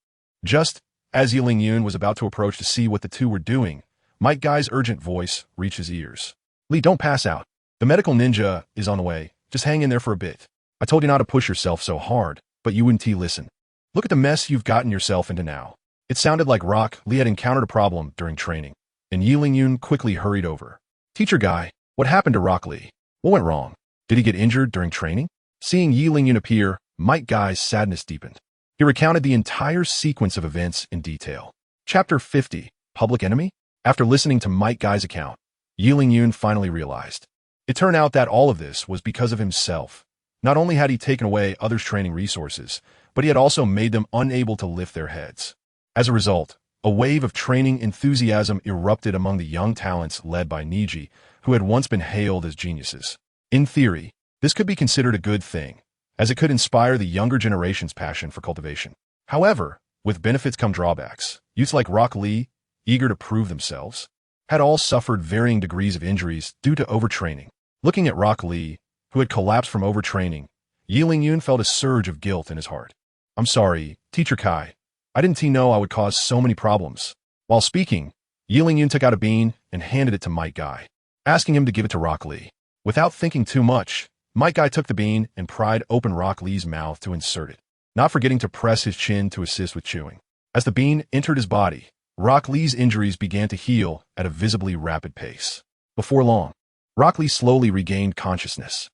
Just as Yiling Yun was about to approach to see what the two were doing, Mike Guy's urgent voice reached his ears. Lee, don't pass out. The medical ninja is on the way. Just hang in there for a bit. I told you not to push yourself so hard, but you wouldn't listen. Look at the mess you've gotten yourself into now. It sounded like Rock Lee had encountered a problem during training, and Yiling Yun quickly hurried over. Teacher Guy, what happened to Rock Lee? What went wrong? Did he get injured during training? Seeing Yiling Yun appear, Mike Guy's sadness deepened. He recounted the entire sequence of events in detail. Chapter 50, Public Enemy? After listening to Mike Guy's account, Yiling Yun finally realized. It turned out that all of this was because of himself. Not only had he taken away others' training resources, but he had also made them unable to lift their heads. As a result, a wave of training enthusiasm erupted among the young talents led by Niji, who had once been hailed as geniuses. In theory, this could be considered a good thing, as it could inspire the younger generation's passion for cultivation. However, with benefits come drawbacks. Youths like Rock Lee, eager to prove themselves, had all suffered varying degrees of injuries due to overtraining. Looking at Rock Lee, who had collapsed from overtraining, Yiling Yun felt a surge of guilt in his heart. I'm sorry, Teacher Kai. I didn't know I would cause so many problems. While speaking, Yiling Yun took out a bean and handed it to Mike Guy, asking him to give it to Rock Lee. Without thinking too much, Mike Guy took the bean and pried open Rock Lee's mouth to insert it, not forgetting to press his chin to assist with chewing. As the bean entered his body, Rock Lee's injuries began to heal at a visibly rapid pace. Before long, Rock Lee slowly regained consciousness.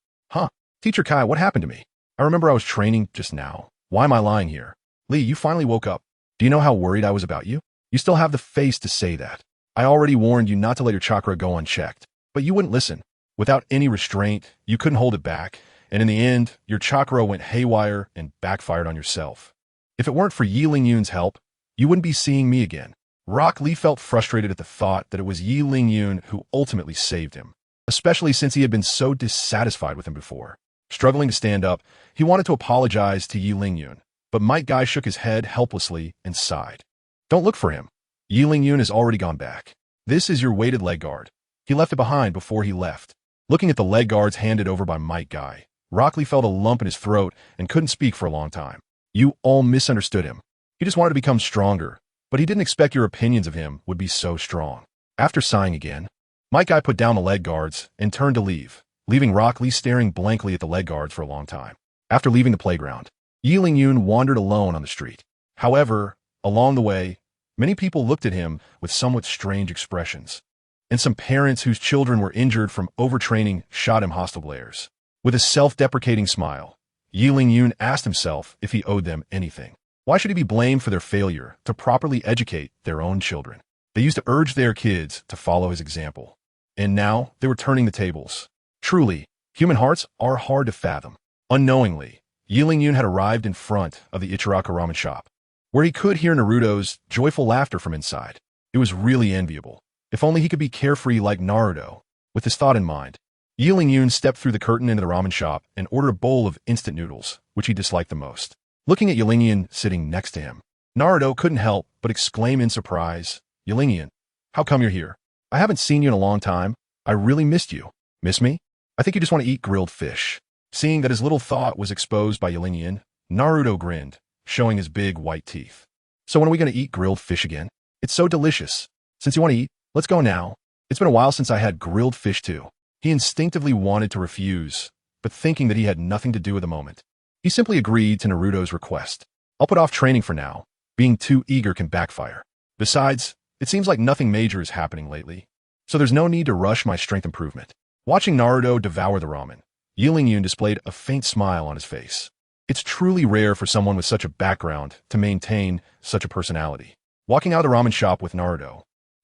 Teacher Kai, what happened to me? I remember I was training just now. Why am I lying here? Lee, you finally woke up. Do you know how worried I was about you? You still have the face to say that. I already warned you not to let your chakra go unchecked, but you wouldn't listen. Without any restraint, you couldn't hold it back, and in the end, your chakra went haywire and backfired on yourself. If it weren't for Yiling Yun's help, you wouldn't be seeing me again. Rock Lee felt frustrated at the thought that it was Yiling Yun who ultimately saved him, especially since he had been so dissatisfied with him before. Struggling to stand up, he wanted to apologize to Yiling Yun, but Mike Guy shook his head helplessly and sighed. Don't look for him. Yiling Yun has already gone back. This is your weighted leg guard. He left it behind before he left. Looking at the leg guards handed over by Mike Guy, Rock Lee felt a lump in his throat and couldn't speak for a long time. You all misunderstood him. He just wanted to become stronger, but he didn't expect your opinions of him would be so strong. After sighing again, Mike Guy put down the leg guards and turned to leave, leaving Rock Lee staring blankly at the leg guards for a long time. After leaving the playground, Yiling Yun wandered alone on the street. However, along the way, many people looked at him with somewhat strange expressions, and some parents whose children were injured from overtraining shot him hostile glares. With a self-deprecating smile, Yiling Yun asked himself if he owed them anything. Why should he be blamed for their failure to properly educate their own children? They used to urge their kids to follow his example, and now they were turning the tables. Truly, human hearts are hard to fathom. Unknowingly, Yiling Yun had arrived in front of the Ichiraka ramen shop, where he could hear Naruto's joyful laughter from inside. It was really enviable. If only he could be carefree like Naruto. With this thought in mind, Yiling Yun stepped through the curtain into the ramen shop and ordered a bowl of instant noodles, which he disliked the most. Looking at Yiling Yun sitting next to him, Naruto couldn't help but exclaim in surprise, Yiling Yun, how come you're here? I haven't seen you in a long time. I really missed you. Miss me? I think you just want to eat grilled fish. Seeing that his little thought was exposed by Yiling Yun, Naruto grinned, showing his big white teeth. So when are we going to eat grilled fish again? It's so delicious. Since you want to eat, let's go now. It's been a while since I had grilled fish too. He instinctively wanted to refuse, but thinking that he had nothing to do with the moment, he simply agreed to Naruto's request. I'll put off training for now. Being too eager can backfire. Besides, it seems like nothing major is happening lately, so there's no need to rush my strength improvement. Watching Naruto devour the ramen, Yiling Yun displayed a faint smile on his face. It's truly rare for someone with such a background to maintain such a personality. Walking out of the ramen shop with Naruto,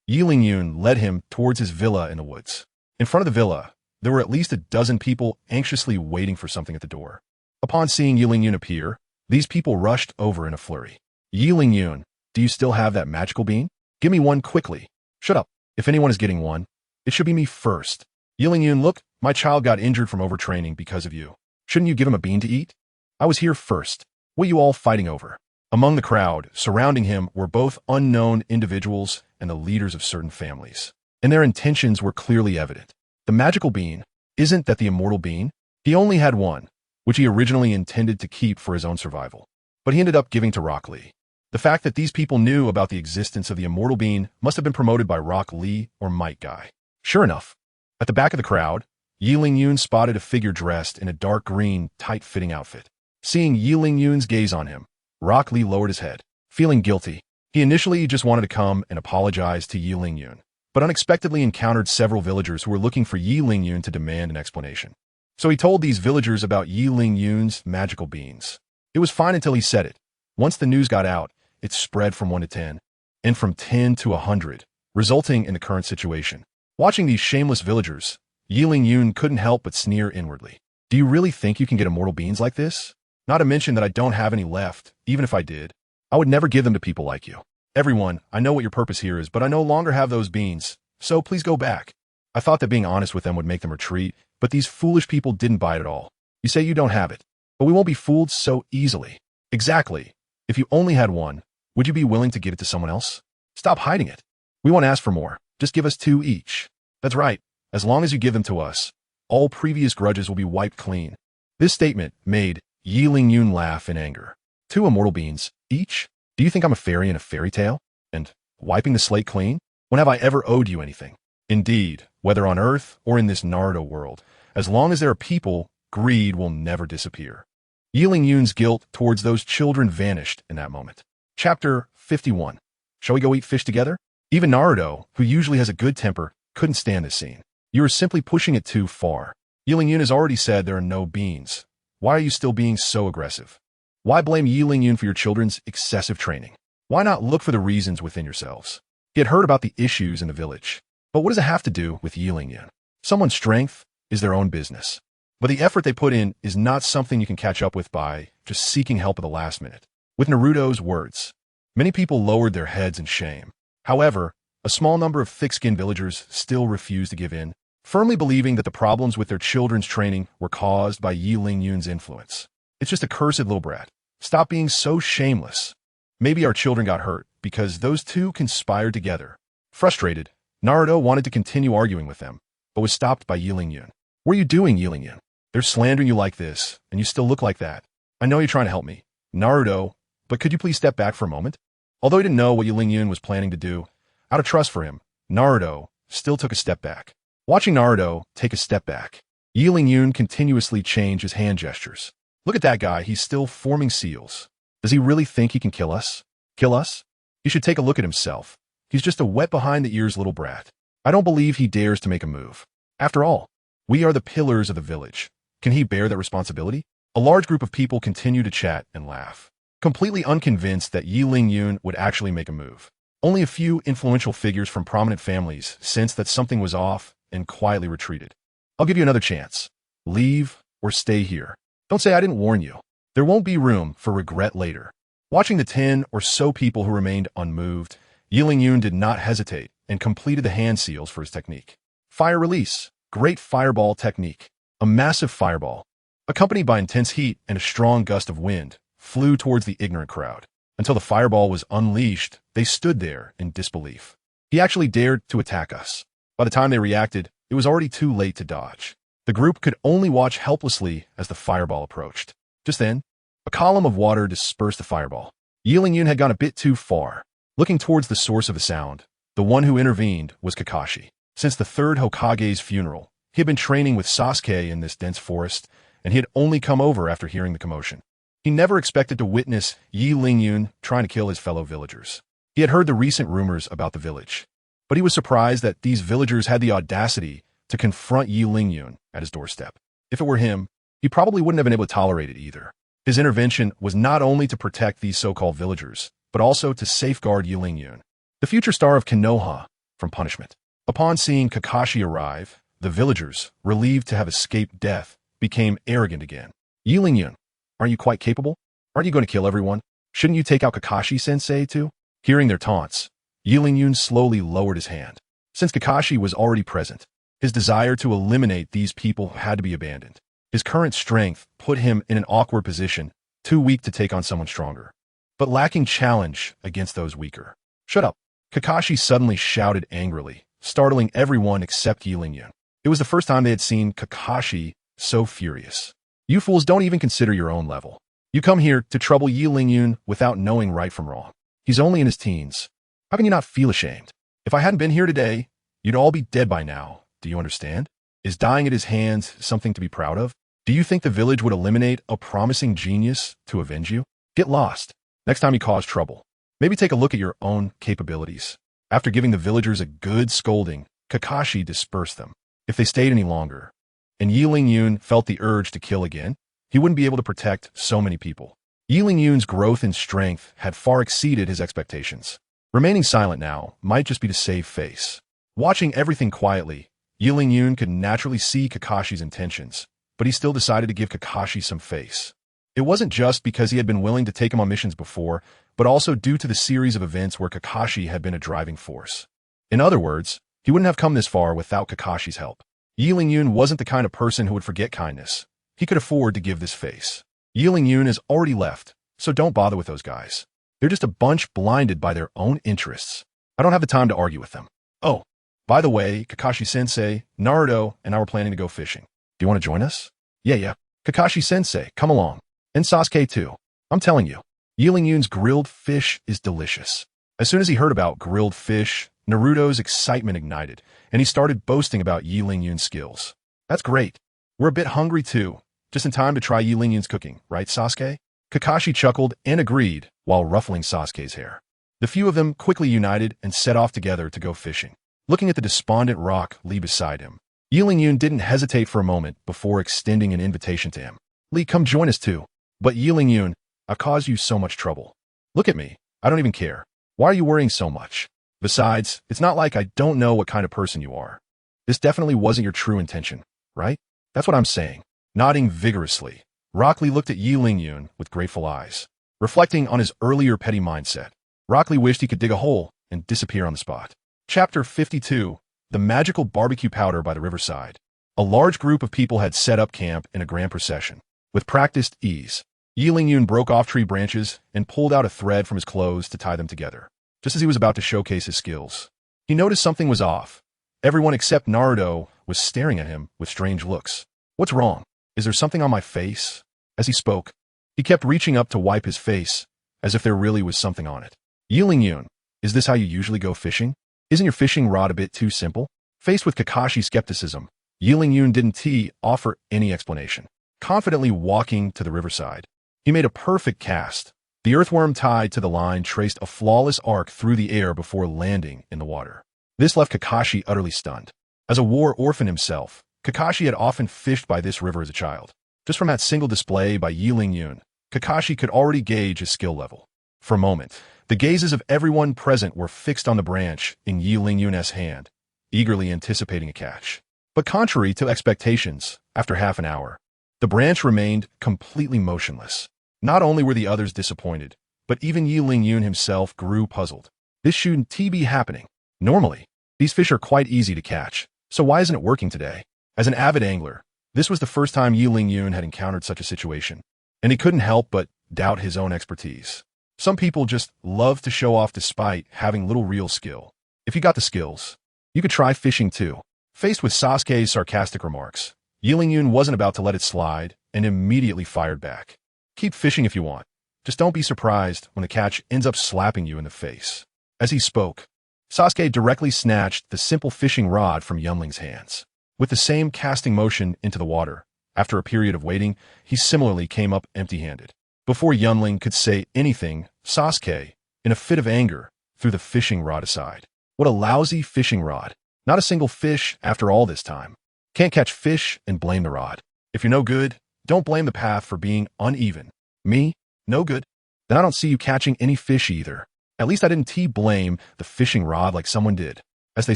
Yiling Yun led him towards his villa in the woods. In front of the villa, there were at least a dozen people anxiously waiting for something at the door. Upon seeing Yiling Yun appear, these people rushed over in a flurry. Yiling Yun, do you still have that magical bean? Give me one quickly. Shut up. If anyone is getting one, it should be me first. Yiling Yun, look, my child got injured from overtraining because of you. Shouldn't you give him a bean to eat? I was here first. What are you all fighting over? Among the crowd, surrounding him were both unknown individuals and the leaders of certain families. And their intentions were clearly evident. The magical bean, isn't that the immortal bean? He only had one, which he originally intended to keep for his own survival. But he ended up giving to Rock Lee. The fact that these people knew about the existence of the immortal bean must have been promoted by Rock Lee or Might Guy. Sure enough, at the back of the crowd, Yi Ling-yun spotted a figure dressed in a dark green, tight-fitting outfit. Seeing Yi Ling-yun's gaze on him, Rock Lee lowered his head. Feeling guilty, he initially just wanted to come and apologize to Yi Ling-yun, but unexpectedly encountered several villagers who were looking for Yi Ling-yun to demand an explanation. So he told these villagers about Yi Ling-yun's magical beans. It was fine until he said it. Once the news got out, it spread from 1 to 10, and from 10 to 100, resulting in the current situation. Watching these shameless villagers, Yi Ling-yun couldn't help but sneer inwardly. Do you really think you can get immortal beans like this? Not to mention that I don't have any left. Even if I did, I would never give them to people like you. Everyone, I know what your purpose here is, but I no longer have those beans, so please go back. I thought that being honest with them would make them retreat, but these foolish people didn't buy it at all. You say you don't have it, but we won't be fooled so easily. Exactly. If you only had one, would you be willing to give it to someone else? Stop hiding it. We won't ask for more. Just give us 2 each. That's right. As long as you give them to us, all previous grudges will be wiped clean. This statement made Yi Ling-yun laugh in anger. 2 immortal beans, each? Do you think I'm a fairy in a fairy tale? And wiping the slate clean? When have I ever owed you anything? Indeed, whether on Earth or in this Naruto world, as long as there are people, greed will never disappear. Yi Ling-yun's guilt towards those children vanished in that moment. Chapter 51. Shall we go eat fish together? Even Naruto, who usually has a good temper, couldn't stand this scene. You are simply pushing it too far. Yi Ling-yun has already said there are no beans. Why are you still being so aggressive? Why blame Yi Ling-yun for your children's excessive training? Why not look for the reasons within yourselves? He had heard about the issues in the village. But what does it have to do with Yi Ling-yun? Someone's strength is their own business. But the effort they put in is not something you can catch up with by just seeking help at the last minute. With Naruto's words, many people lowered their heads in shame. However, a small number of thick-skinned villagers still refused to give in, firmly believing that the problems with their children's training were caused by Yi Ling-yun's influence. It's just a cursed little brat. Stop being so shameless. Maybe our children got hurt because those two conspired together. Frustrated, Naruto wanted to continue arguing with them, but was stopped by Yi Ling-yun. What are you doing, Yi Ling-yun? They're slandering you like this, and you still look like that. I know you're trying to help me, Naruto, but could you please step back for a moment? Although he didn't know what Yi Ling-yun was planning to do, out of trust for him, Naruto still took a step back. Watching Naruto take a step back, Yi Ling-yun continuously changed his hand gestures. Look at that guy, he's still forming seals. Does he really think he can kill us? Kill us? He should take a look at himself. He's just a wet behind the ears little brat. I don't believe he dares to make a move. After all, we are the pillars of the village. Can he bear that responsibility? A large group of people continue to chat and laugh, completely unconvinced that Yi Ling-yun would actually make a move. Only a few influential figures from prominent families sensed that something was off and quietly retreated. I'll give you another chance. Leave or stay here. Don't say I didn't warn you. There won't be room for regret later. Watching the 10 or so people who remained unmoved, Yi Ling-yun did not hesitate and completed the hand seals for his technique. Fire release. Great fireball technique. A massive fireball, accompanied by intense heat and a strong gust of wind, flew towards the ignorant crowd. Until the fireball was unleashed, they stood there in disbelief. He actually dared to attack us. By the time they reacted, it was already too late to dodge. The group could only watch helplessly as the fireball approached. Just then, a column of water dispersed the fireball. Yi Ling-yun had gone a bit too far. Looking towards the source of the sound, the one who intervened was Kakashi. Since the third Hokage's funeral, he had been training with Sasuke in this dense forest, and he had only come over after hearing the commotion. He never expected to witness Yi Ling-yun trying to kill his fellow villagers. He had heard the recent rumors about the village, but he was surprised that these villagers had the audacity to confront Yi Ling-yun at his doorstep. If it were him, he probably wouldn't have been able to tolerate it either. His intervention was not only to protect these so-called villagers, but also to safeguard Yi Ling-yun, the future star of Konoha, from punishment. Upon seeing Kakashi arrive, the villagers, relieved to have escaped death, became arrogant again. Yi Ling-yun, aren't you quite capable? Aren't you going to kill everyone? Shouldn't you take out Kakashi-sensei too? Hearing their taunts, Yi Ling-yun slowly lowered his hand. Since Kakashi was already present, his desire to eliminate these people had to be abandoned. His current strength put him in an awkward position, too weak to take on someone stronger, but lacking challenge against those weaker. Shut up! Kakashi suddenly shouted angrily, startling everyone except Yi Lingyun. It was the first time they had seen Kakashi so furious. You fools don't even consider your own level. You come here to trouble Yi Lingyun without knowing right from wrong. He's only in his teens. How can you not feel ashamed? If I hadn't been here today, you'd all be dead by now. Do you understand? Is dying at his hands something to be proud of? Do you think the village would eliminate a promising genius to avenge you? Get lost. Next time you cause trouble, maybe take a look at your own capabilities. After giving the villagers a good scolding, Kakashi dispersed them. If they stayed any longer, and Yi Lingyun felt the urge to kill again, he wouldn't be able to protect so many people. Yi Lingyun's growth in strength had far exceeded his expectations. Remaining silent now might just be to save face. Watching everything quietly, Yi Lingyun could naturally see Kakashi's intentions, but he still decided to give Kakashi some face. It wasn't just because he had been willing to take him on missions before, but also due to the series of events where Kakashi had been a driving force. In other words, he wouldn't have come this far without Kakashi's help. Yi Lingyun wasn't the kind of person who would forget kindness. He could afford to give this face. Yi Lingyun has already left, so don't bother with those guys. They're just a bunch blinded by their own interests. I don't have the time to argue with them. Oh, by the way, Kakashi-sensei, Naruto, and I were planning to go fishing. Do you want to join us? Yeah. Kakashi-sensei, come along. And Sasuke too. I'm telling you, Yi Lingyun's grilled fish is delicious. As soon as he heard about grilled fish, Naruto's excitement ignited, and he started boasting about Yi Lingyun's skills. That's great. We're a bit hungry too, just in time to try Yi Lingyun's cooking, right, Sasuke? Kakashi chuckled and agreed while ruffling Sasuke's hair. The few of them quickly united and set off together to go fishing. Looking at the despondent Rock Lee beside him, Yi Lingyun didn't hesitate for a moment before extending an invitation to him. Lee, come join us too. But Yi Lingyun, I've caused you so much trouble. Look at me. I don't even care. Why are you worrying so much? Besides, it's not like I don't know what kind of person you are. This definitely wasn't your true intention, right? That's what I'm saying. Nodding vigorously, Rock Lee looked at Yi Lingyun with grateful eyes. Reflecting on his earlier petty mindset, Rock Lee wished he could dig a hole and disappear on the spot. Chapter 52, The Magical Barbecue Powder by the Riverside. A large group of people had set up camp in a grand procession. With practiced ease, Yi Lingyun broke off tree branches and pulled out a thread from his clothes to tie them together. Just as he was about to showcase his skills, he noticed something was off. Everyone except Naruto was staring at him with strange looks. What's wrong? Is there something on my face? As he spoke, he kept reaching up to wipe his face, as if there really was something on it. Yi Lingyun, is this how you usually go fishing? Isn't your fishing rod a bit too simple? Faced with Kakashi's skepticism, Yi Lingyun didn't offer any explanation. Confidently walking to the riverside, he made a perfect cast. The earthworm tied to the line traced a flawless arc through the air before landing in the water. This left Kakashi utterly stunned. As a war orphan himself, Kakashi had often fished by this river as a child. Just from that single display by Yi Lingyun, Kakashi could already gauge his skill level. For a moment, the gazes of everyone present were fixed on the branch in Yi Lingyun's hand, eagerly anticipating a catch. But contrary to expectations, after half an hour, the branch remained completely motionless. Not only were the others disappointed, but even Yi Lingyun himself grew puzzled. This shouldn't be happening. Normally, these fish are quite easy to catch, so why isn't it working today? As an avid angler, this was the first time Yi Lingyun had encountered such a situation, and he couldn't help but doubt his own expertise. Some people just love to show off despite having little real skill. If you got the skills, you could try fishing too. Faced with Sasuke's sarcastic remarks, Yi Lingyun wasn't about to let it slide and immediately fired back. Keep fishing if you want. Just don't be surprised when the catch ends up slapping you in the face. As he spoke, Sasuke directly snatched the simple fishing rod from Yunling's hands. With the same casting motion into the water, after a period of waiting, he similarly came up empty-handed. Before Yunling could say anything, Sasuke, in a fit of anger, threw the fishing rod aside. What a lousy fishing rod. Not a single fish after all this time. Can't catch fish and blame the rod. If you're no good, don't blame the path for being uneven. Me? No good? Then I don't see you catching any fish either. At least I didn't blame the fishing rod like someone did. As they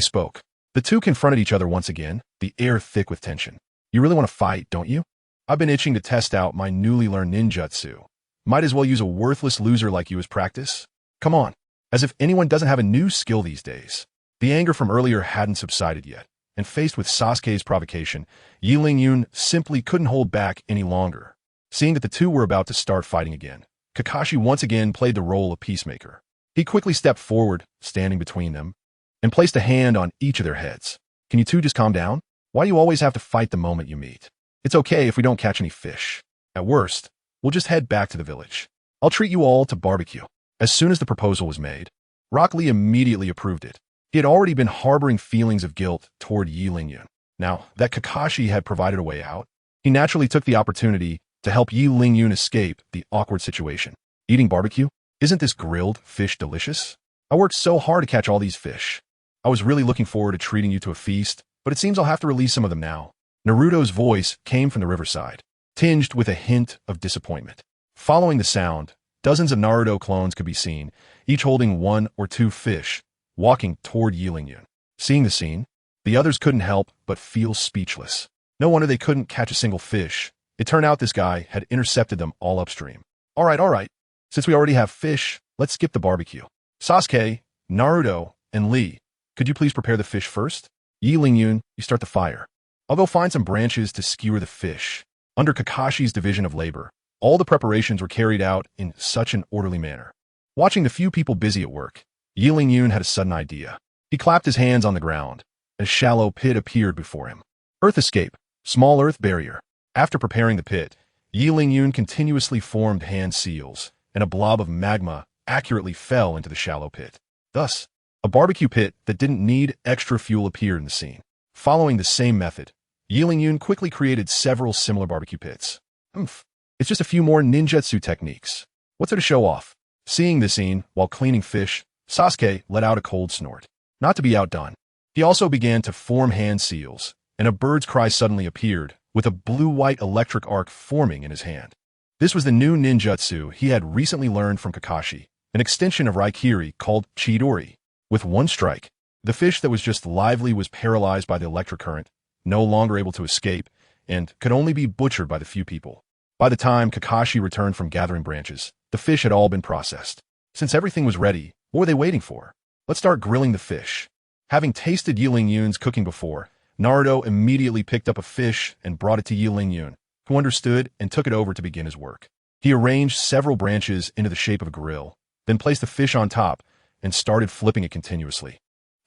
spoke, the two confronted each other once again, the air thick with tension. You really want to fight, don't you? I've been itching to test out my newly learned ninjutsu. Might as well use a worthless loser like you as practice. Come on. As if anyone doesn't have a new skill these days. The anger from earlier hadn't subsided yet, and faced with Sasuke's provocation, Yi Lingyun simply couldn't hold back any longer. Seeing that the two were about to start fighting again, Kakashi once again played the role of peacemaker. He quickly stepped forward, standing between them, and placed a hand on each of their heads. Can you two just calm down? Why do you always have to fight the moment you meet? It's okay if we don't catch any fish. At worst, we'll just head back to the village. I'll treat you all to barbecue. As soon as the proposal was made, Rock Lee immediately approved it. He had already been harboring feelings of guilt toward Yi Lingyun. Now that Kakashi had provided a way out, he naturally took the opportunity to help Yi Lingyun escape the awkward situation. Eating barbecue? Isn't this grilled fish delicious? I worked so hard to catch all these fish. I was really looking forward to treating you to a feast, but it seems I'll have to release some of them now. Naruto's voice came from the riverside, tinged with a hint of disappointment. Following the sound, dozens of Naruto clones could be seen, each holding 1 or 2 fish, walking toward Yi Lingyun. Seeing the scene, the others couldn't help but feel speechless. No wonder they couldn't catch a single fish. It turned out this guy had intercepted them all upstream. All right. Since we already have fish, let's skip the barbecue. Sasuke, Naruto, and Lee, could you please prepare the fish first? Yi Lingyun, you start the fire. I'll go find some branches to skewer the fish. Under Kakashi's division of labor, all the preparations were carried out in such an orderly manner. Watching the few people busy at work, Yi Lingyun had a sudden idea. He clapped his hands on the ground. A shallow pit appeared before him. Earth escape, small earth barrier. After preparing the pit, Yi Lingyun continuously formed hand seals, and a blob of magma accurately fell into the shallow pit. Thus, a barbecue pit that didn't need extra fuel appeared in the scene. Following the same method, Yi Lingyun quickly created several similar barbecue pits. It's just a few more ninjutsu techniques. What's there to show off? Seeing this scene, while cleaning fish, Sasuke let out a cold snort. Not to be outdone, he also began to form hand seals, and a bird's cry suddenly appeared, with a blue-white electric arc forming in his hand. This was the new ninjutsu he had recently learned from Kakashi, an extension of Raikiri called Chidori. With one strike, the fish that was just lively was paralyzed by the electric current, no longer able to escape, and could only be butchered by the few people. By the time Kakashi returned from gathering branches, the fish had all been processed. Since everything was ready, what were they waiting for? Let's start grilling the fish. Having tasted Yi Lingyun's cooking before, Naruto immediately picked up a fish and brought it to Yi Lingyun, who understood and took it over to begin his work. He arranged several branches into the shape of a grill, then placed the fish on top and started flipping it continuously.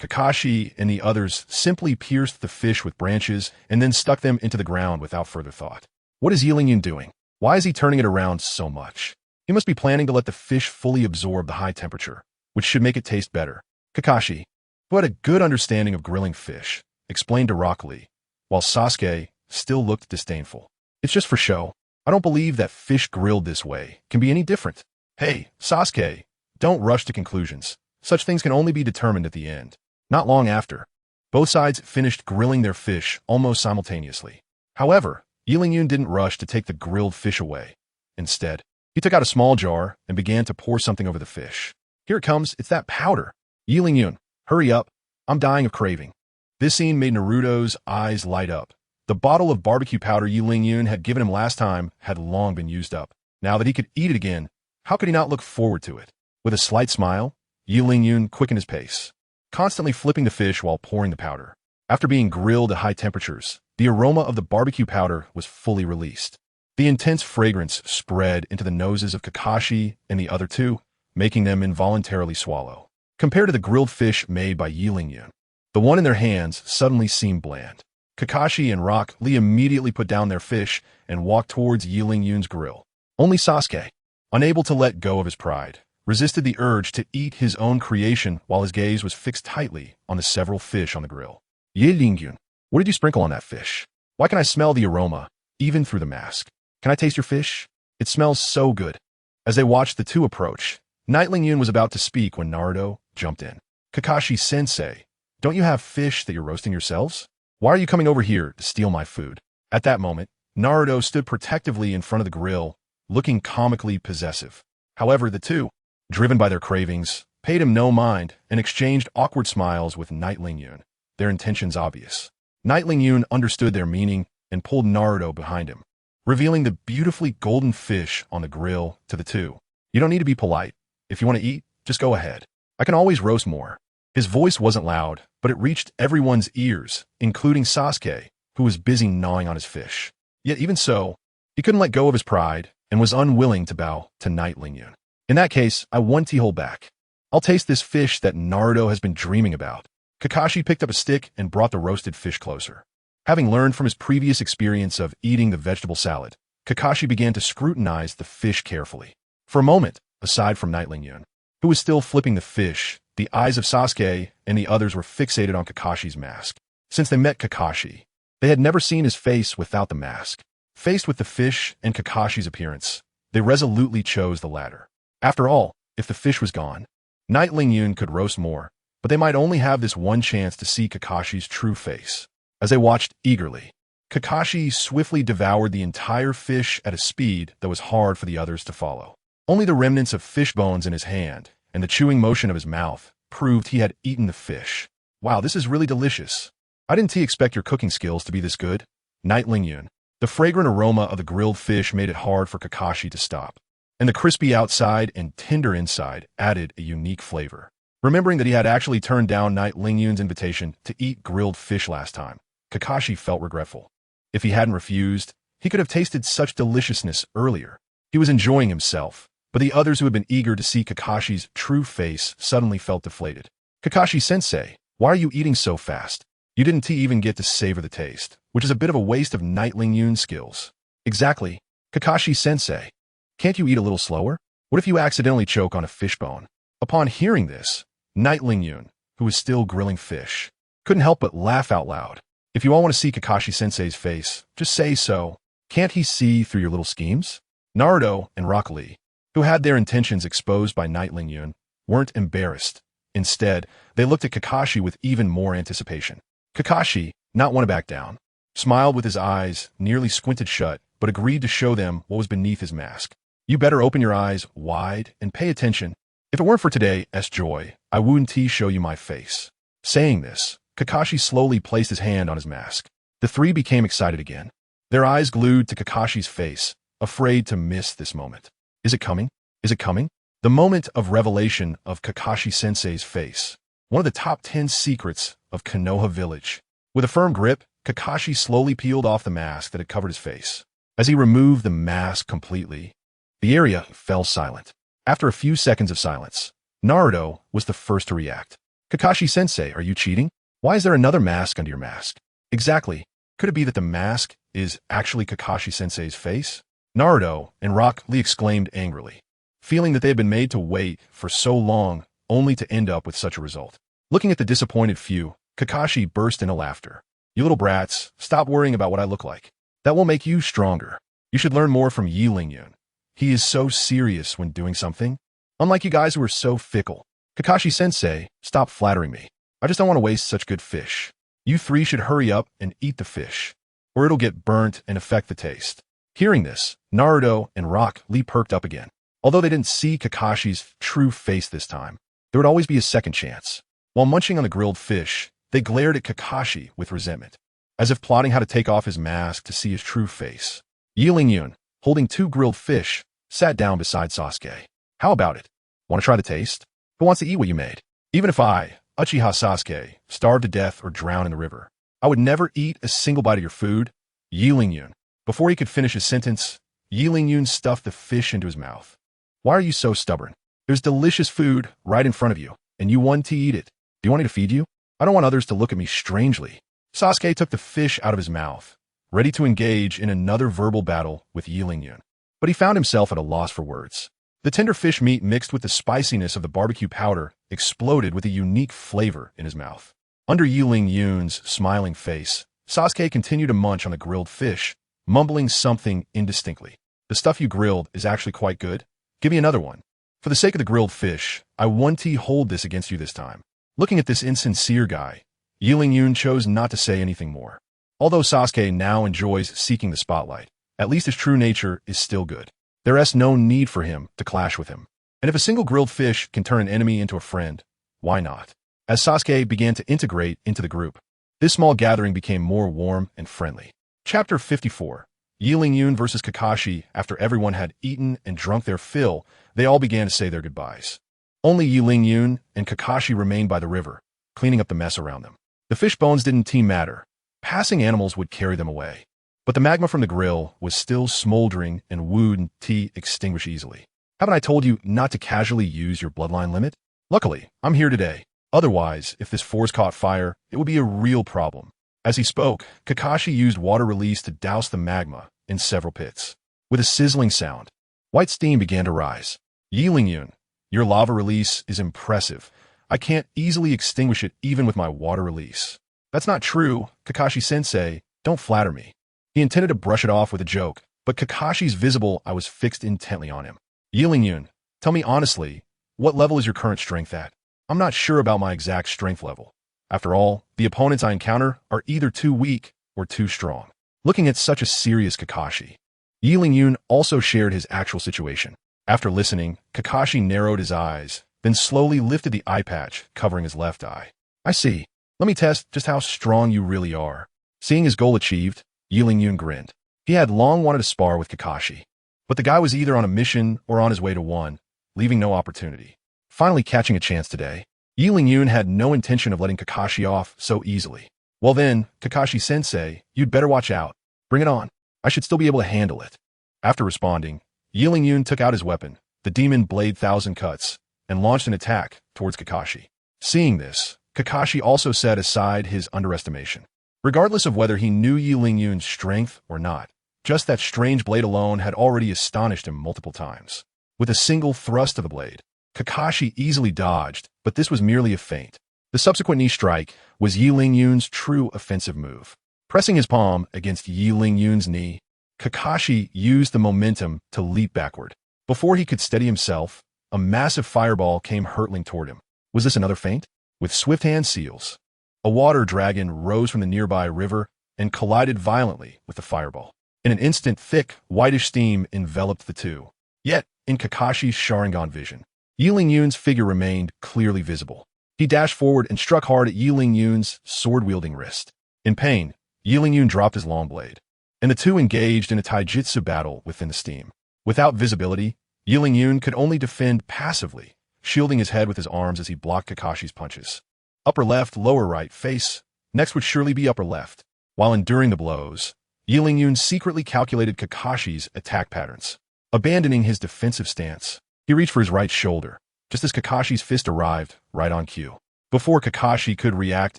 Kakashi and the others simply pierced the fish with branches and then stuck them into the ground without further thought. What is Yi Lingyun doing? Why is he turning it around so much? He must be planning to let the fish fully absorb the high temperature, which should make it taste better. Kakashi, who had a good understanding of grilling fish, explained to Rock Lee, while Sasuke still looked disdainful. It's just for show. I don't believe that fish grilled this way can be any different. Hey, Sasuke, don't rush to conclusions. Such things can only be determined at the end. Not long after, both sides finished grilling their fish almost simultaneously. However, Yi Lingyun didn't rush to take the grilled fish away. Instead, he took out a small jar and began to pour something over the fish. Here it comes, it's that powder. Yi Lingyun, hurry up. I'm dying of craving. This scene made Naruto's eyes light up. The bottle of barbecue powder Yi Lingyun had given him last time had long been used up. Now that he could eat it again, how could he not look forward to it? With a slight smile, Yi Lingyun quickened his pace, constantly flipping the fish while pouring the powder. After being grilled at high temperatures, the aroma of the barbecue powder was fully released. The intense fragrance spread into the noses of Kakashi and the other two, making them involuntarily swallow. Compared to the grilled fish made by Yi Lingyun, the one in their hands suddenly seemed bland. Kakashi and Rock Lee immediately put down their fish and walked towards Yi Lingyun's grill. Only Sasuke, unable to let go of his pride, resisted the urge to eat his own creation while his gaze was fixed tightly on the several fish on the grill. Yi Lingyun, what did you sprinkle on that fish? Why can I smell the aroma, even through the mask? Can I taste your fish? It smells so good. As they watched the two approach, Night Lingyun was about to speak when Naruto jumped in. Kakashi-sensei, don't you have fish that you're roasting yourselves? Why are you coming over here to steal my food? At that moment, Naruto stood protectively in front of the grill, looking comically possessive. However, the two, driven by their cravings, paid him no mind and exchanged awkward smiles with Night Lingyun, their intentions obvious. Night Lingyun understood their meaning and pulled Naruto behind him, revealing the beautifully golden fish on the grill to the two. You don't need to be polite. If you want to eat, just go ahead. I can always roast more. His voice wasn't loud, but it reached everyone's ears, including Sasuke, who was busy gnawing on his fish. Yet even so, he couldn't let go of his pride and was unwilling to bow to Knight Lingyun. In that case, I won't hold back. I'll taste this fish that Naruto has been dreaming about. Kakashi picked up a stick and brought the roasted fish closer. Having learned from his previous experience of eating the vegetable salad, Kakashi began to scrutinize the fish carefully. For a moment, aside from Knight Lingyun, who was still flipping the fish, the eyes of Sasuke and the others were fixated on Kakashi's mask. Since they met Kakashi, they had never seen his face without the mask. Faced with the fish and Kakashi's appearance, they resolutely chose the latter. After all, if the fish was gone, Knight Lingyun could roast more, but they might only have this one chance to see Kakashi's true face. As they watched eagerly, Kakashi swiftly devoured the entire fish at a speed that was hard for the others to follow. Only the remnants of fish bones in his hand and the chewing motion of his mouth proved he had eaten the fish. Wow, this is really delicious. I didn't expect your cooking skills to be this good. Knight Lingyun. The fragrant aroma of the grilled fish made it hard for Kakashi to stop, and the crispy outside and tender inside added a unique flavor. Remembering that he had actually turned down Knight Lingyun's invitation to eat grilled fish last time, Kakashi felt regretful. If he hadn't refused, he could have tasted such deliciousness earlier. He was enjoying himself, but the others who had been eager to see Kakashi's true face suddenly felt deflated. Kakashi-sensei, why are you eating so fast? You didn't even get to savor the taste, which is a bit of a waste of Knight Lingyun's skills. Exactly. Kakashi-sensei, can't you eat a little slower? What if you accidentally choke on a fishbone? Upon hearing this, Knight Lingyun, who was still grilling fish, couldn't help but laugh out loud. If you all want to see Kakashi-sensei's face, just say so. Can't he see through your little schemes? Naruto and Rock Lee, who had their intentions exposed by Knight Lingyun, weren't embarrassed. Instead, they looked at Kakashi with even more anticipation. Kakashi, not one to back down, smiled with his eyes nearly squinted shut, but agreed to show them what was beneath his mask. You better open your eyes wide and pay attention. If it weren't for today's joy, I wouldn't show you my face. Saying this, Kakashi slowly placed his hand on his mask. The three became excited again, their eyes glued to Kakashi's face, afraid to miss this moment. Is it coming? Is it coming? The moment of revelation of Kakashi-sensei's face. One of the top 10 secrets of Konoha Village. With a firm grip, Kakashi slowly peeled off the mask that had covered his face. As he removed the mask completely, the area fell silent. After a few seconds of silence, Naruto was the first to react. Kakashi-sensei, are you cheating? Why is there another mask under your mask? Exactly. Could it be that the mask is actually Kakashi-sensei's face? Naruto and Rock Lee exclaimed angrily, feeling that they had been made to wait for so long only to end up with such a result. Looking at the disappointed few, Kakashi burst into laughter. You little brats, stop worrying about what I look like. That will make you stronger. You should learn more from Yi Lingyun. He is so serious when doing something. Unlike you guys who are so fickle. Kakashi-sensei, stop flattering me. I just don't want to waste such good fish. You three should hurry up and eat the fish, or it'll get burnt and affect the taste. Hearing this, Naruto and Rock Lee perked up again. Although they didn't see Kakashi's true face this time, there would always be a second chance. While munching on the grilled fish, they glared at Kakashi with resentment, as if plotting how to take off his mask to see his true face. Yi Lingyun, holding 2 grilled fish, sat down beside Sasuke. How about it? Want to try the taste? Who wants to eat what you made? Even if I, Uchiha Sasuke, starved to death or drowned in the river, I would never eat a single bite of your food. Yi Lingyun. Before he could finish his sentence, Yi Lingyun stuffed the fish into his mouth. Why are you so stubborn? There's delicious food right in front of you, and you want to eat it. Do you want me to feed you? I don't want others to look at me strangely. Sasuke took the fish out of his mouth, ready to engage in another verbal battle with Yi Lingyun. But he found himself at a loss for words. The tender fish meat mixed with the spiciness of the barbecue powder exploded with a unique flavor in his mouth. Under Yi Lingyun's smiling face, Sasuke continued to munch on the grilled fish, mumbling something indistinctly. The stuff you grilled is actually quite good. Give me another one. For the sake of the grilled fish, I want to hold this against you this time. Looking at this insincere guy, Yi Lingyun chose not to say anything more. Although Sasuke now enjoys seeking the spotlight, at least his true nature is still good. There is no need for him to clash with him. And if a single grilled fish can turn an enemy into a friend, why not? As Sasuke began to integrate into the group, this small gathering became more warm and friendly. Chapter 54. Yi Lingyun versus Kakashi. After everyone had eaten and drunk their fill, they all began to say their goodbyes. Only Yi Lingyun and Kakashi remained by the river, cleaning up the mess around them. The fish bones didn't matter. Passing animals would carry them away. But the magma from the grill was still smoldering and wouldn't extinguish easily. Haven't I told you not to casually use your bloodline limit? Luckily, I'm here today. Otherwise, if this forest caught fire, it would be a real problem. As he spoke, Kakashi used water release to douse the magma in several pits. With a sizzling sound, white steam began to rise. Yun, your lava release is impressive. I can't easily extinguish it even with my water release. That's not true, Kakashi-sensei. Don't flatter me. He intended to brush it off with a joke, but Kakashi's visible eye was fixed intently on him. Yun, tell me honestly, what level is your current strength at? I'm not sure about my exact strength level. After all, the opponents I encounter are either too weak or too strong. Looking at such a serious Kakashi, Yun also shared his actual situation. After listening, Kakashi narrowed his eyes, then slowly lifted the eye patch covering his left eye. I see. Let me test just how strong you really are. Seeing his goal achieved, Yun grinned. He had long wanted to spar with Kakashi, but the guy was either on a mission or on his way to one, leaving no opportunity. Finally catching a chance today, Yun had no intention of letting Kakashi off so easily. Well then, Kakashi-sensei, you'd better watch out. Bring it on. I should still be able to handle it. After responding, Yun took out his weapon, the Demon Blade Thousand Cuts, and launched an attack towards Kakashi. Seeing this, Kakashi also set aside his underestimation. Regardless of whether he knew Yun's strength or not, just that strange blade alone had already astonished him multiple times. With a single thrust of the blade, Kakashi easily dodged, but this was merely a feint. The subsequent knee strike was Yun's true offensive move. Pressing his palm against Yun's knee, Kakashi used the momentum to leap backward. Before he could steady himself, a massive fireball came hurtling toward him. Was this another feint? With swift hand seals, a water dragon rose from the nearby river and collided violently with the fireball. In an instant, thick, whitish steam enveloped the two. Yet, in Kakashi's Sharingan vision, Yun's figure remained clearly visible. He dashed forward and struck hard at Yun's sword-wielding wrist. In pain, Yun dropped his long blade, and the two engaged in a taijutsu battle within the steam. Without visibility, Yun could only defend passively, shielding his head with his arms as he blocked Kakashi's punches. Upper left, lower right, face. Next would surely be upper left. While enduring the blows, Yun secretly calculated Kakashi's attack patterns. Abandoning his defensive stance, he reached for his right shoulder, just as Kakashi's fist arrived right on cue. Before Kakashi could react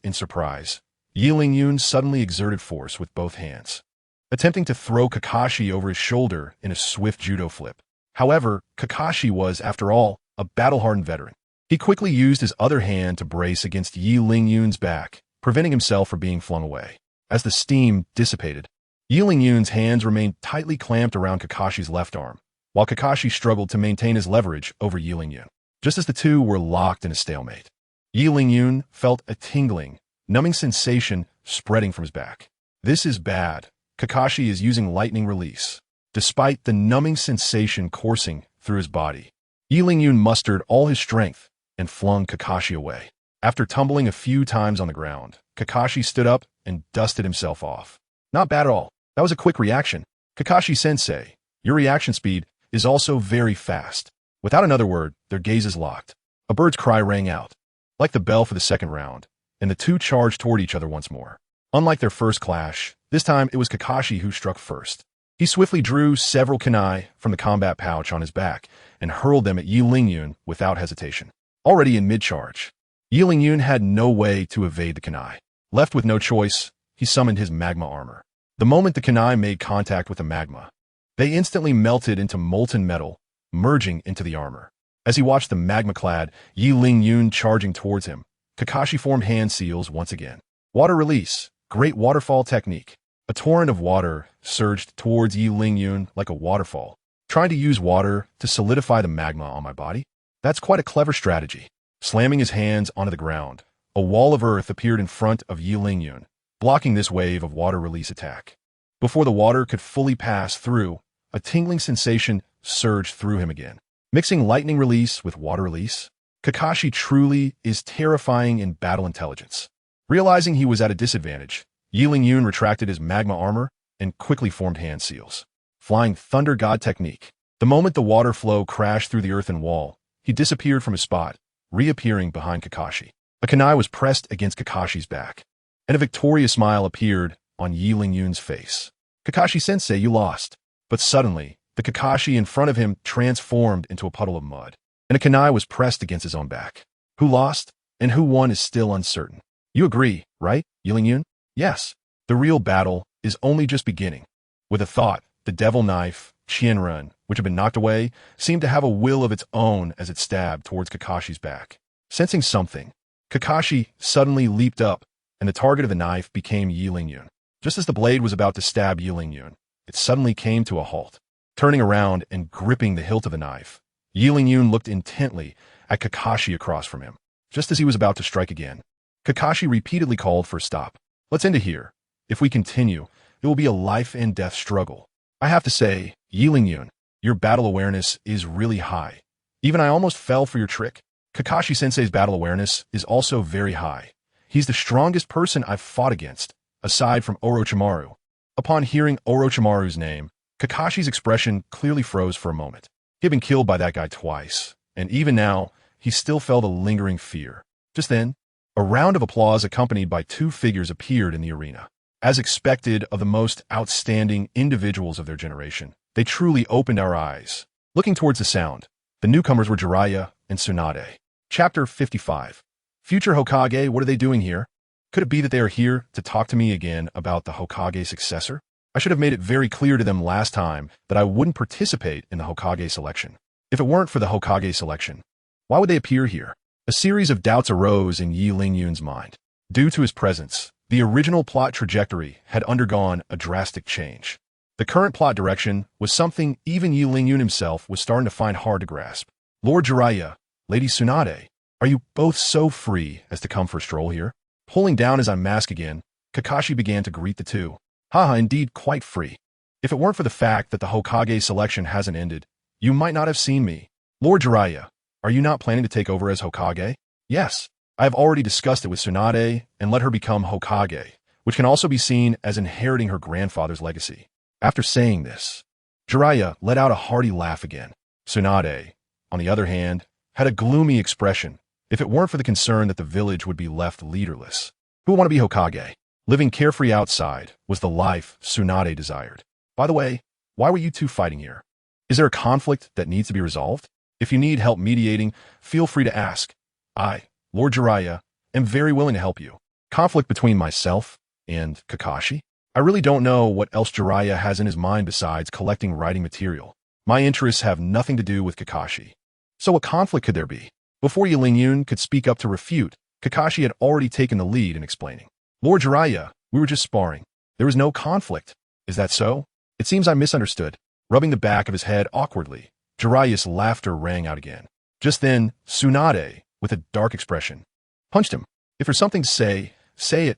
in surprise, Yun suddenly exerted force with both hands, attempting to throw Kakashi over his shoulder in a swift judo flip. However, Kakashi was, after all, a battle-hardened veteran. He quickly used his other hand to brace against Yun's back, preventing himself from being flung away. As the steam dissipated, Yun's hands remained tightly clamped around Kakashi's left arm, while Kakashi struggled to maintain his leverage over Yun. Just as the two were locked in a stalemate, Yun felt a tingling, numbing sensation spreading from his back. This is bad. Kakashi is using lightning release. Despite the numbing sensation coursing through his body, Yun mustered all his strength and flung Kakashi away. After tumbling a few times on the ground, Kakashi stood up and dusted himself off. Not bad at all. That was a quick reaction. Kakashi-sensei, your reaction speed is also very fast. Without another word, their gazes locked. A bird's cry rang out, like the bell for the second round, and the two charged toward each other once more. Unlike their first clash, this time it was Kakashi who struck first. He swiftly drew several kunai from the combat pouch on his back and hurled them at Yun without hesitation. Already in mid-charge, Yun had no way to evade the kunai. Left with no choice, he summoned his magma armor. The moment the kunai made contact with the magma, they instantly melted into molten metal, merging into the armor. As he watched the magma-clad Yun charging towards him, Kakashi formed hand seals once again. Water release, great waterfall technique. A torrent of water surged towards Yun like a waterfall, trying to use water to solidify the magma on my body. That's quite a clever strategy. Slamming his hands onto the ground, a wall of earth appeared in front of Yun, blocking this wave of water release attack. Before the water could fully pass through, a tingling sensation surged through him again. Mixing lightning release with water release, Kakashi truly is terrifying in battle intelligence. Realizing he was at a disadvantage, Yun retracted his magma armor and quickly formed hand seals. Flying Thunder God technique. The moment the water flow crashed through the earthen wall, he disappeared from his spot, reappearing behind Kakashi. A kunai was pressed against Kakashi's back, and a victorious smile appeared on Yi Lingyun's face. Kakashi-sensei, you lost. But suddenly, the Kakashi in front of him transformed into a puddle of mud, and a kunai was pressed against his own back. Who lost and who won is still uncertain. You agree, right, Yi Lingyun? Yes. The real battle is only just beginning. With a thought, the devil knife, Qianren, which had been knocked away, seemed to have a will of its own as it stabbed towards Kakashi's back. Sensing something, Kakashi suddenly leaped up, and the target of the knife became Yi Lingyun. Just as the blade was about to stab Yi Lingyun, it suddenly came to a halt. Turning around and gripping the hilt of the knife, Yi Lingyun looked intently at Kakashi across from him. Just as he was about to strike again, Kakashi repeatedly called for a stop. Let's end it here. If we continue, it will be a life and death struggle. I have to say, Yi Lingyun, your battle awareness is really high. Even I almost fell for your trick. Kakashi-sensei's battle awareness is also very high. He's the strongest person I've fought against, aside from Orochimaru. Upon hearing Orochimaru's name, Kakashi's expression clearly froze for a moment. He had been killed by that guy twice, and even now, he still felt a lingering fear. Just then, a round of applause accompanied by two figures appeared in the arena. As expected of the most outstanding individuals of their generation, they truly opened our eyes. Looking towards the sound, the newcomers were Jiraiya and Tsunade. Chapter 55. Future Hokage, what are they doing here? Could it be that they are here to talk to me again about the Hokage successor? I should have made it very clear to them last time that I wouldn't participate in the Hokage selection. If it weren't for the Hokage selection, why would they appear here? A series of doubts arose in Yi Lingyun's mind. Due to his presence, the original plot trajectory had undergone a drastic change. The current plot direction was something even Yi Lingyun himself was starting to find hard to grasp. Lord Jiraiya, Lady Tsunade, are you both so free as to come for a stroll here? Pulling down his unmask again, Kakashi began to greet the two. Haha, indeed quite free. If it weren't for the fact that the Hokage selection hasn't ended, you might not have seen me. Lord Jiraiya, are you not planning to take over as Hokage? Yes. I have already discussed it with Tsunade and let her become Hokage, which can also be seen as inheriting her grandfather's legacy. After saying this, Jiraiya let out a hearty laugh again. Tsunade, on the other hand, had a gloomy expression. If it weren't for the concern that the village would be left leaderless, who would want to be Hokage? Living carefree outside was the life Tsunade desired. By the way, why were you two fighting here? Is there a conflict that needs to be resolved? If you need help mediating, feel free to ask. I, Lord Jiraiya, am very willing to help you. Conflict between myself and Kakashi? I really don't know what else Jiraiya has in his mind besides collecting writing material. My interests have nothing to do with Kakashi. So what conflict could there be? Before Yi Lingyun could speak up to refute, Kakashi had already taken the lead in explaining. Lord Jiraiya, we were just sparring. There was no conflict. Is that so? It seems I misunderstood. Rubbing the back of his head awkwardly, Jiraiya's laughter rang out again. Just then, Tsunade, with a dark expression, punched him. If there's something to say, say it.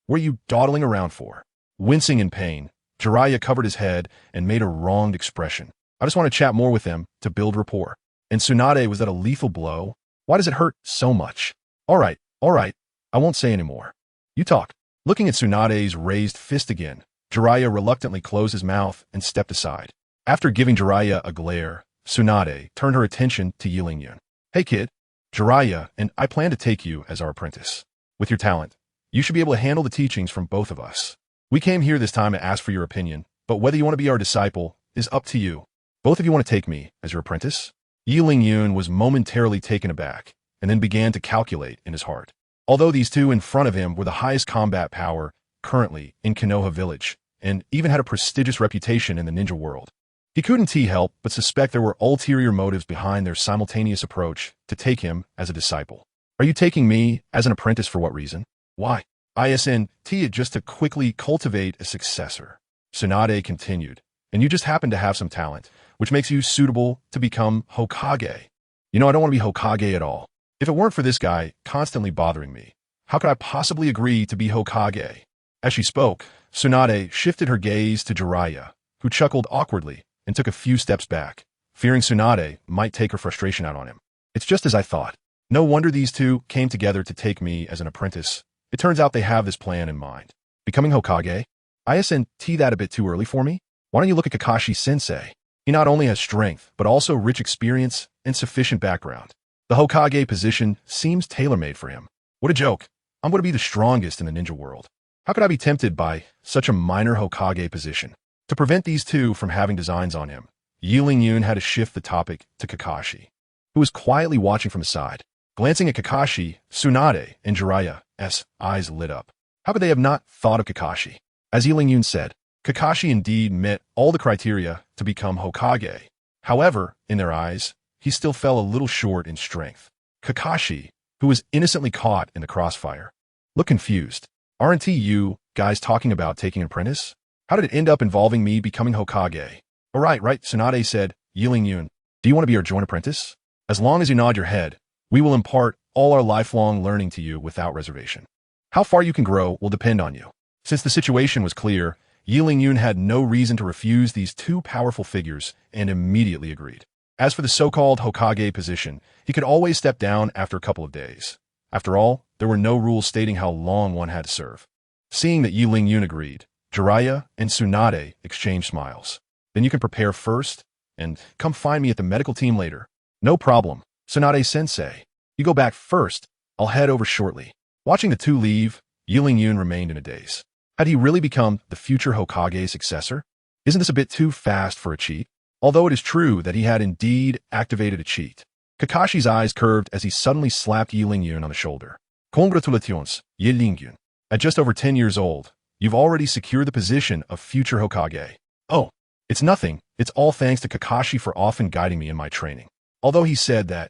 What are you dawdling around for? Wincing in pain, Jiraiya covered his head and made a wronged expression. I just want to chat more with them to build rapport. And Tsunade, was that a lethal blow? Why does it hurt so much? All right, I won't say anymore. You talk. Looking at Tsunade's raised fist again, Jiraiya reluctantly closed his mouth and stepped aside. After giving Jiraiya a glare, Tsunade turned her attention to Yi Lingyun. Hey kid, Jiraiya and I plan to take you as our apprentice. With your talent, you should be able to handle the teachings from both of us. We came here this time to ask for your opinion, but whether you want to be our disciple is up to you. Both of you want to take me as your apprentice? Yi Lingyun was momentarily taken aback, and then began to calculate in his heart. Although these two in front of him were the highest combat power currently in Konoha village, and even had a prestigious reputation in the ninja world, he couldn't help but suspect there were ulterior motives behind their simultaneous approach to take him as a disciple. Are you taking me as an apprentice for what reason? Why? ISNT just to quickly cultivate a successor. Tsunade continued, and you just happen to have some talent, which makes you suitable to become Hokage. You know, I don't want to be Hokage at all. If it weren't for this guy constantly bothering me, how could I possibly agree to be Hokage? As she spoke, Tsunade shifted her gaze to Jiraiya, who chuckled awkwardly and took a few steps back, fearing Tsunade might take her frustration out on him. It's just as I thought. No wonder these two came together to take me as an apprentice. It turns out they have this plan in mind. Becoming Hokage? ISNT that a bit too early for me? Why don't you look at Kakashi-sensei? He not only has strength, but also rich experience and sufficient background. The Hokage position seems tailor-made for him. What a joke. I'm going to be the strongest in the ninja world. How could I be tempted by such a minor Hokage position? To prevent these two from having designs on him, Yi Ling-yun had to shift the topic to Kakashi, who was quietly watching from the side. Glancing at Kakashi, Tsunade and Jiraiya's eyes lit up. How could they have not thought of Kakashi? As Yi Ling-yun said, Kakashi indeed met all the criteria to become Hokage. However, in their eyes, he still fell a little short in strength. Kakashi, who was innocently caught in the crossfire, looked confused. Aren't you guys talking about taking an apprentice? How did it end up involving me becoming Hokage? Oh, right, Tsunade said. Yi Ling-yun, do you want to be our joint apprentice? As long as you nod your head, we will impart all our lifelong learning to you without reservation. How far you can grow will depend on you. Since the situation was clear, Yi Ling-yun had no reason to refuse these two powerful figures and immediately agreed. As for the so-called Hokage position, he could always step down after a couple of days. After all, there were no rules stating how long one had to serve. Seeing that Yi Ling-yun agreed, Jiraiya and Tsunade exchanged smiles. Then you can prepare first, and come find me at the medical team later. No problem, Tsunade-sensei. You go back first. I'll head over shortly. Watching the two leave, Yi Ling-yun remained in a daze. Had he really become the future Hokage's successor? Isn't this a bit too fast for a cheat? Although it is true that he had indeed activated a cheat. Kakashi's eyes curved as he suddenly slapped Yi Ling-yun on the shoulder. Congratulations, Yi Ling-yun. At just over 10 years old, you've already secured the position of future Hokage. Oh, it's nothing. It's all thanks to Kakashi for often guiding me in my training. Although he said that,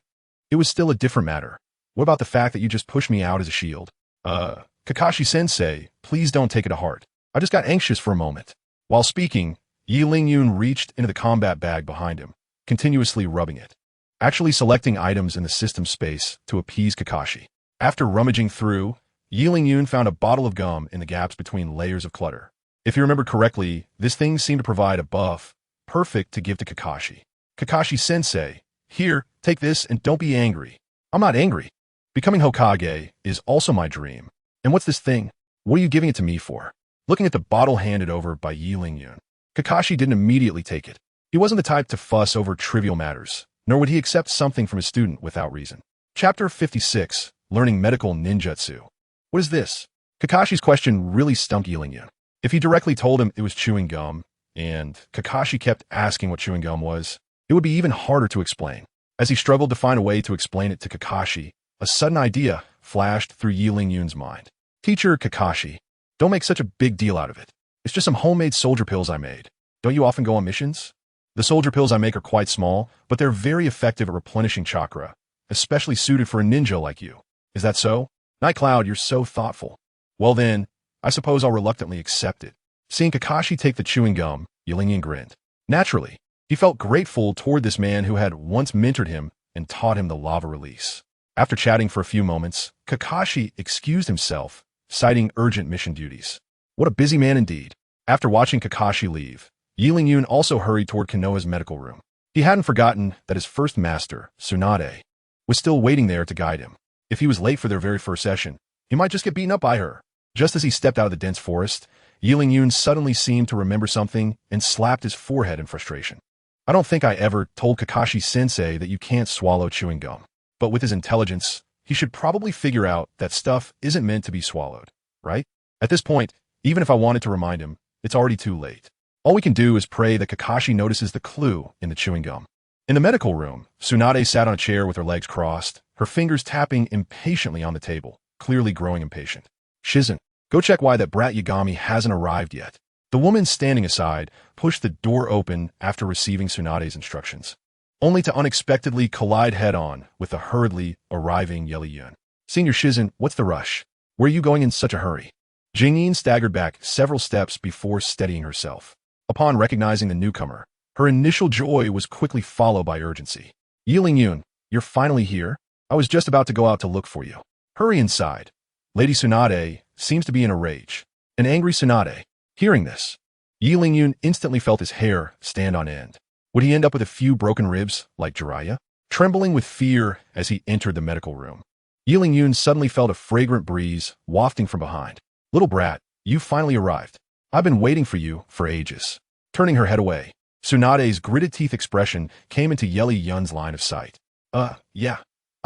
it was still a different matter. What about the fact that you just pushed me out as a shield? Kakashi-sensei, please don't take it to heart. I just got anxious for a moment. While speaking, Yi Ling-yun reached into the combat bag behind him, continuously rubbing it, actually selecting items in the system space to appease Kakashi. After rummaging through, Yi Ling-yun found a bottle of gum in the gaps between layers of clutter. If you remember correctly, this thing seemed to provide a buff, perfect to give to Kakashi. Kakashi-sensei, here, take this and don't be angry. I'm not angry. Becoming Hokage is also my dream. And what's this thing? What are you giving it to me for? Looking at the bottle handed over by Yi Ling-yun, Kakashi didn't immediately take it. He wasn't the type to fuss over trivial matters, nor would he accept something from a student without reason. Chapter 56, Learning Medical Ninjutsu. What is this? Kakashi's question really stumped Yi Ling-yun. If he directly told him it was chewing gum, and Kakashi kept asking what chewing gum was, it would be even harder to explain. As he struggled to find a way to explain it to Kakashi, a sudden idea flashed through Yi Ling-yun's mind. Teacher Kakashi, don't make such a big deal out of it. It's just some homemade soldier pills I made. Don't you often go on missions? The soldier pills I make are quite small, but they're very effective at replenishing chakra, especially suited for a ninja like you. Is that so? Night Cloud, you're so thoughtful. Well then, I suppose I'll reluctantly accept it. Seeing Kakashi take the chewing gum, Yi Ling-yun grinned. Naturally, he felt grateful toward this man who had once mentored him and taught him the lava release. After chatting for a few moments, Kakashi excused himself, citing urgent mission duties. What a busy man indeed. After watching Kakashi leave, Yi Ling-yun also hurried toward Konoha's medical room. He hadn't forgotten that his first master, Tsunade, was still waiting there to guide him. If he was late for their very first session, he might just get beaten up by her. Just as he stepped out of the dense forest, Yi Ling-yun suddenly seemed to remember something and slapped his forehead in frustration. I don't think I ever told Kakashi-sensei that you can't swallow chewing gum. But with his intelligence, he should probably figure out that stuff isn't meant to be swallowed, right? At this point, even if I wanted to remind him, it's already too late. All we can do is pray that Kakashi notices the clue in the chewing gum. In the medical room, Tsunade sat on a chair with her legs crossed, her fingers tapping impatiently on the table, clearly growing impatient. Shizen, go check why that brat Yagami hasn't arrived yet. The woman standing aside pushed the door open after receiving Tsunade's instructions, only to unexpectedly collide head-on with the hurriedly arriving Yeli-yun. Senior Shizen, what's the rush? Where are you going in such a hurry? Jingyin staggered back several steps before steadying herself. Upon recognizing the newcomer, her initial joy was quickly followed by urgency. Yi Ling-yun, you're finally here? I was just about to go out to look for you. Hurry inside. Lady Tsunade seems to be in a rage. An angry Tsunade. Hearing this, Yi Ling-yun instantly felt his hair stand on end. Would he end up with a few broken ribs, like Jiraiya? Trembling with fear as he entered the medical room, Yi Ling-yun suddenly felt a fragrant breeze wafting from behind. Little brat, you finally arrived. I've been waiting for you for ages. Turning her head away, Tsunade's gritted teeth expression came into Yeli-yun's line of sight. Yeah.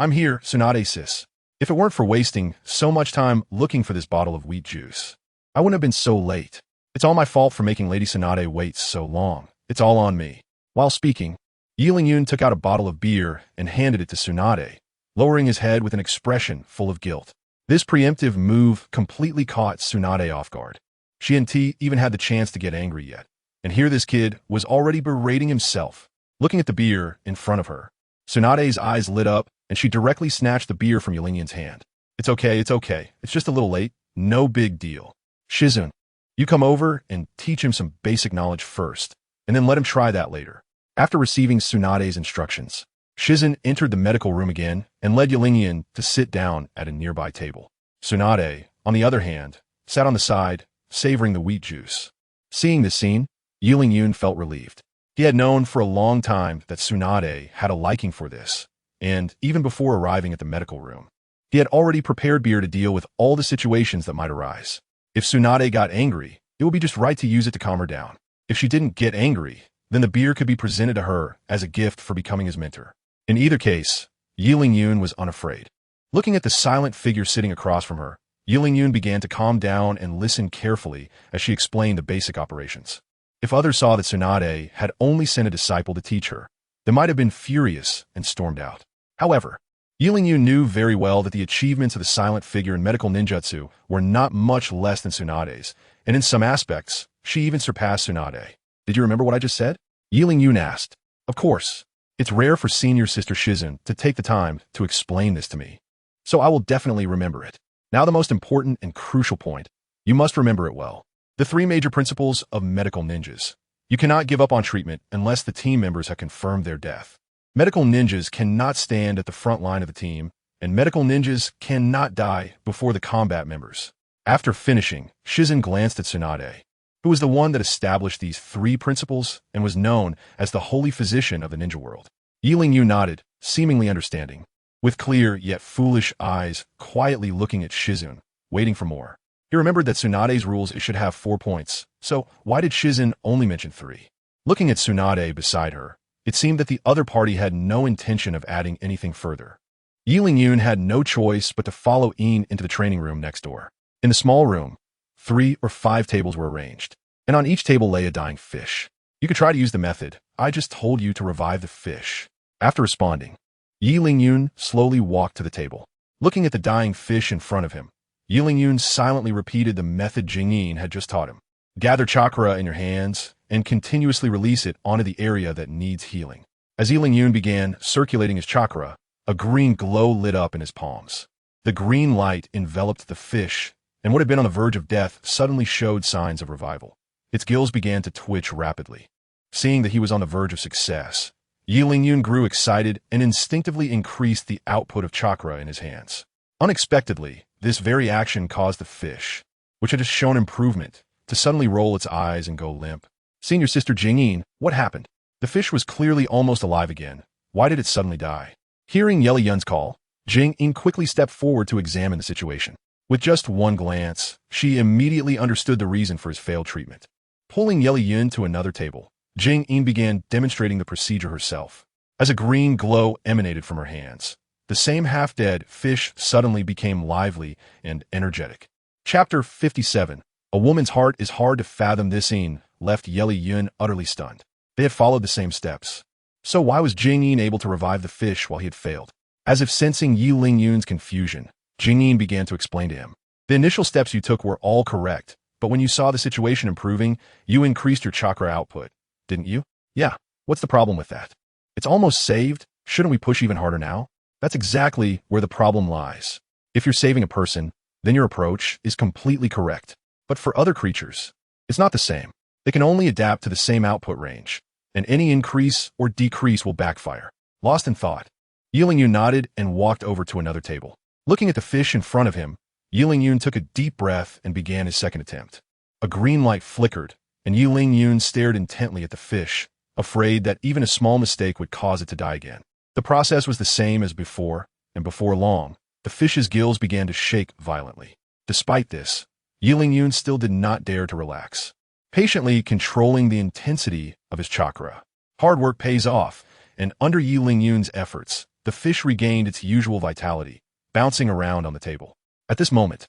I'm here, Tsunade sis. If it weren't for wasting so much time looking for this bottle of wheat juice, I wouldn't have been so late. It's all my fault for making Lady Tsunade wait so long. It's all on me. While speaking, Yun took out a bottle of beer and handed it to Tsunade, lowering his head with an expression full of guilt. This preemptive move completely caught Tsunade off guard. She and T even had the chance to get angry yet, and here this kid was already berating himself. Looking at the beer in front of her, Tsunade's eyes lit up, and she directly snatched the beer from Yun's hand. It's okay. It's just a little late. No big deal. Shizun, you come over and teach him some basic knowledge first, and then let him try that later. After receiving Tsunade's instructions, Shizun entered the medical room again and led Yulin to sit down at a nearby table. Tsunade, on the other hand, sat on the side, savoring the wheat juice. Seeing this scene, Yun felt relieved. He had known for a long time that Tsunade had a liking for this, and even before arriving at the medical room, he had already prepared beer to deal with all the situations that might arise. If Tsunade got angry, it would be just right to use it to calm her down. If she didn't get angry, then the beer could be presented to her as a gift for becoming his mentor. In either case, Yun was unafraid. Looking at the silent figure sitting across from her, Yun began to calm down and listen carefully as she explained the basic operations. If others saw that Tsunade had only sent a disciple to teach her, they might have been furious and stormed out. However, Yun knew very well that the achievements of the silent figure in medical ninjutsu were not much less than Tsunade's, and in some aspects, she even surpassed Tsunade. Did you remember what I just said? Yun asked. Of course. It's rare for senior sister Shizun to take the time to explain this to me, so I will definitely remember it. Now the most important and crucial point. You must remember it well. The 3 major principles of medical ninjas. You cannot give up on treatment unless the team members have confirmed their death. Medical ninjas cannot stand at the front line of the team, and medical ninjas cannot die before the combat members. After finishing, Shizun glanced at Tsunade, who was the one that established these 3 principles and was known as the holy physician of the ninja world. Yun nodded, seemingly understanding, with clear yet foolish eyes quietly looking at Shizun, waiting for more. He remembered that Tsunade's rules should have 4 points, so why did Shizun only mention 3? Looking at Tsunade beside her, it seemed that the other party had no intention of adding anything further. Yun had no choice but to follow Ian into the training room next door. In the small room, 3 or 5 tables were arranged, and on each table lay a dying fish. You could try to use the method I just told you to revive the fish. After responding, Yun slowly walked to the table. Looking at the dying fish in front of him, Yun silently repeated the method Jingyin had just taught him. Gather chakra in your hands and continuously release it onto the area that needs healing. As Yun began circulating his chakra, a green glow lit up in his palms. The green light enveloped the fish, and what had been on the verge of death suddenly showed signs of revival. Its gills began to twitch rapidly. Seeing that he was on the verge of success, Yun grew excited and instinctively increased the output of chakra in his hands. Unexpectedly, this very action caused the fish, which had just shown improvement, to suddenly roll its eyes and go limp. Senior sister Jingyin, what happened? The fish was clearly almost alive again. Why did it suddenly die? Hearing Yun's call, Jingyin quickly stepped forward to examine the situation. With just one glance, she immediately understood the reason for his failed treatment. Pulling Yun to another table, Jingyin began demonstrating the procedure herself. As a green glow emanated from her hands, the same half-dead fish suddenly became lively and energetic. Chapter 57. A woman's heart is hard to fathom. This scene left Yun utterly stunned. They had followed the same steps. So why was Jingyin able to revive the fish while he had failed? As if sensing Yun's confusion, Jingyin began to explain to him. The initial steps you took were all correct, but when you saw the situation improving, you increased your chakra output, didn't you? Yeah. What's the problem with that? It's almost saved. Shouldn't we push even harder now? That's exactly where the problem lies. If you're saving a person, then your approach is completely correct. But for other creatures, it's not the same. They can only adapt to the same output range, and any increase or decrease will backfire. Lost in thought, Yun nodded and walked over to another table. Looking at the fish in front of him, Yun took a deep breath and began his second attempt. A green light flickered, and Yun stared intently at the fish, afraid that even a small mistake would cause it to die again. The process was the same as before, and before long, the fish's gills began to shake violently. Despite this, Yun still did not dare to relax, patiently controlling the intensity of his chakra. Hard work pays off, and under Yun's efforts, the fish regained its usual vitality, bouncing around on the table. At this moment,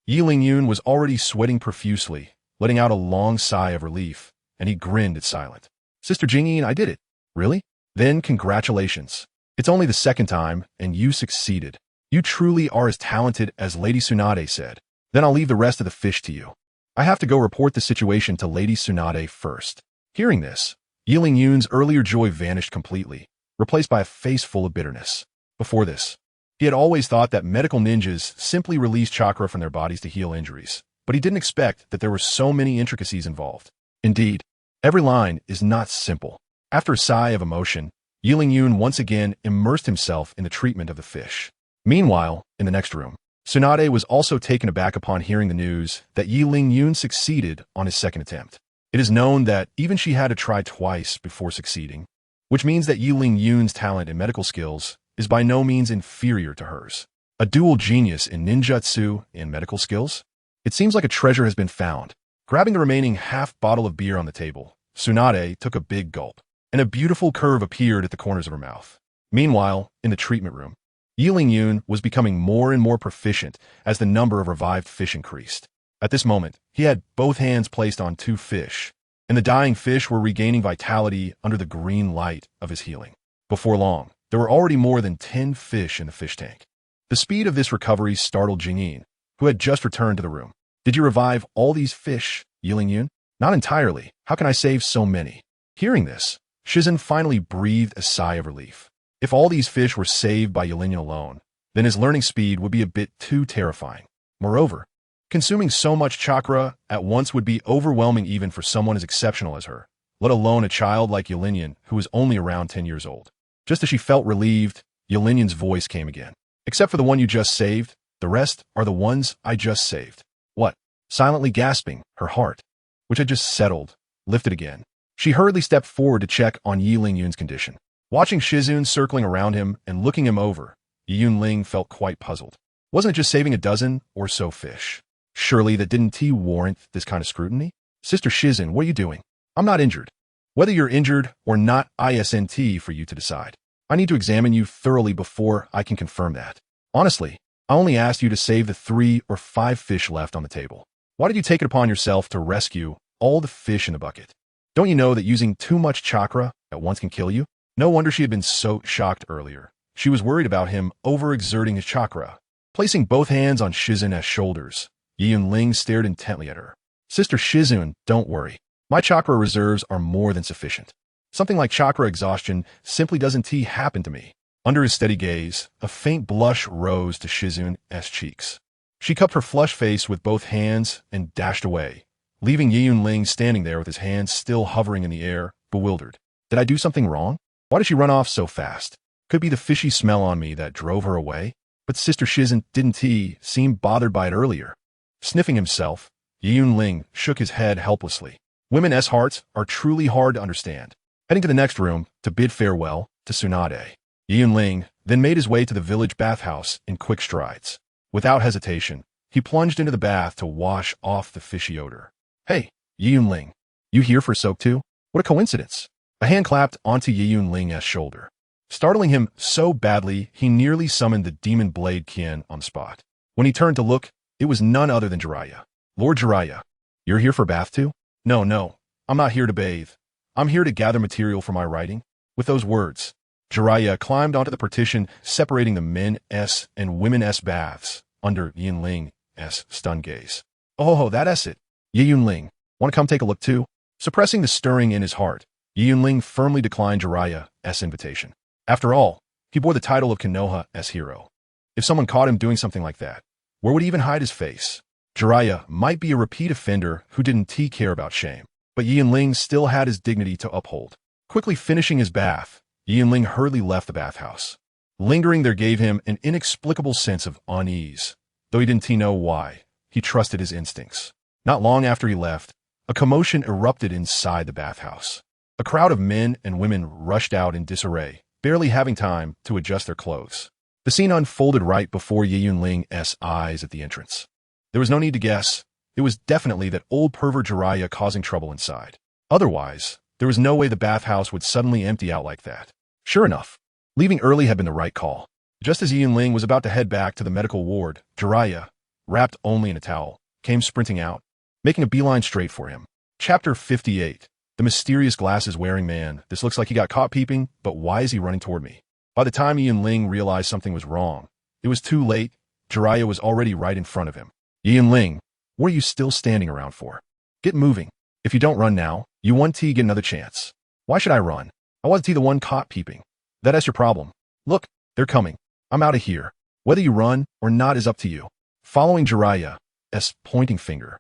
Yi Lingyun was already sweating profusely, letting out a long sigh of relief, and he grinned at Silent. Sister Jingyi, I did it. Really? Then congratulations. It's only the second time, and you succeeded. You truly are as talented as Lady Tsunade said. Then I'll leave the rest of the fish to you. I have to go report the situation to Lady Tsunade first. Hearing this, Yi Lingyun's earlier joy vanished completely, replaced by a face full of bitterness. Before this, he had always thought that medical ninjas simply released chakra from their bodies to heal injuries, but he didn't expect that there were so many intricacies involved. Indeed, every line is not simple. After a sigh of emotion, Yi Lingyun once again immersed himself in the treatment of the fish. Meanwhile, in the next room, Tsunade was also taken aback upon hearing the news that Yi Lingyun succeeded on his second attempt. It is known that even she had to try twice before succeeding, which means that Yi Lingyun's talent and medical skills is by no means inferior to hers. A dual genius in ninjutsu and medical skills? It seems like a treasure has been found. Grabbing the remaining half bottle of beer on the table, Tsunade took a big gulp, and a beautiful curve appeared at the corners of her mouth. Meanwhile, in the treatment room, Yi Lingyun was becoming more and more proficient as the number of revived fish increased. At this moment, he had both hands placed on 2 fish, and the dying fish were regaining vitality under the green light of his healing. Before long, there were already more than 10 fish in the fish tank. The speed of this recovery startled Jingyin, who had just returned to the room. Did you revive all these fish, Yi Lingyun? Not entirely. How can I save so many? Hearing this, Shizen finally breathed a sigh of relief. If all these fish were saved by Yi Lingyun alone, then his learning speed would be a bit too terrifying. Moreover, consuming so much chakra at once would be overwhelming even for someone as exceptional as her, let alone a child like Yi Lingyun who was only around 10 years old. Just as she felt relieved, Yi Lingyun's voice came again. Except for the one you just saved, the rest are the ones I just saved. What? Silently gasping, her heart, which had just settled, lifted again. She hurriedly stepped forward to check on Yi Lingyun's condition. Watching Shizun circling around him and looking him over, Yi Yunling felt quite puzzled. Wasn't it just saving a dozen or so fish? Surely that didn't warrant this kind of scrutiny? Sister Shizun, what are you doing? I'm not injured. Whether you're injured or not isn't for you to decide. I need to examine you thoroughly before I can confirm that. Honestly, I only asked you to save the 3 or 5 fish left on the table. Why did you take it upon yourself to rescue all the fish in the bucket? Don't you know that using too much chakra at once can kill you? No wonder she had been so shocked earlier. She was worried about him overexerting his chakra. Placing both hands on Shizun's shoulders, Yi Yunling stared intently at her. Sister Shizun, don't worry. My chakra reserves are more than sufficient. Something like chakra exhaustion simply doesn't happen to me. Under his steady gaze, a faint blush rose to Shizun's cheeks. She cupped her flushed face with both hands and dashed away, leaving Yi Yunling standing there with his hands still hovering in the air, bewildered. Did I do something wrong? Why did she run off so fast? Could be the fishy smell on me that drove her away? But Sister Shizun didn't seem bothered by it earlier. Sniffing himself, Yi Yunling shook his head helplessly. Women's hearts are truly hard to understand. Heading to the next room to bid farewell to Tsunade, Yi Yunling then made his way to the village bathhouse in quick strides. Without hesitation, he plunged into the bath to wash off the fishy odor. Hey, Yi Yunling, you here for soak too? What a coincidence. A hand clapped onto Yi Yunling's shoulder, startling him so badly he nearly summoned the demon blade Qian on the spot. When he turned to look, it was none other than Jiraiya. Lord Jiraiya, you're here for bath too? No, I'm not here to bathe. I'm here to gather material for my writing. With those words, Jiraiya climbed onto the partition separating the men's and women's baths under Yi Yunling's stunned gaze. Oh, that's it. Yi Yunling, want to come take a look too? Suppressing the stirring in his heart, Yi Yunling firmly declined Jiraiya's invitation. After all, he bore the title of Konoha's hero. If someone caught him doing something like that, where would he even hide his face? Jiraiya might be a repeat offender who didn't care about shame, but Yi Yunling still had his dignity to uphold. Quickly finishing his bath, Yi Yunling hurriedly left the bathhouse. Lingering there gave him an inexplicable sense of unease. Though he didn't know why, he trusted his instincts. Not long after he left, a commotion erupted inside the bathhouse. A crowd of men and women rushed out in disarray, barely having time to adjust their clothes. The scene unfolded right before Yi Yunling's eyes at the entrance. There was no need to guess. It was definitely that old pervert Jiraiya causing trouble inside. Otherwise, there was no way the bathhouse would suddenly empty out like that. Sure enough, Leaving early had been the right call. Just as Qianren was about to head back to the medical ward, Jiraiya, wrapped only in a towel, came sprinting out, making a beeline straight for him. Chapter 58. The mysterious glasses-wearing man. This looks like he got caught peeping, but why is he running toward me? By the time Qianren realized something was wrong, it was too late. Jiraiya was already right in front of him. Qianren, what are you still standing around for? Get moving. If you don't run now, you 1T get another chance. Why should I run? I wasn't the one caught peeping. That's your problem. Look, they're coming. I'm out of here. Whether you run or not is up to you. Following Jiraiya's pointing finger,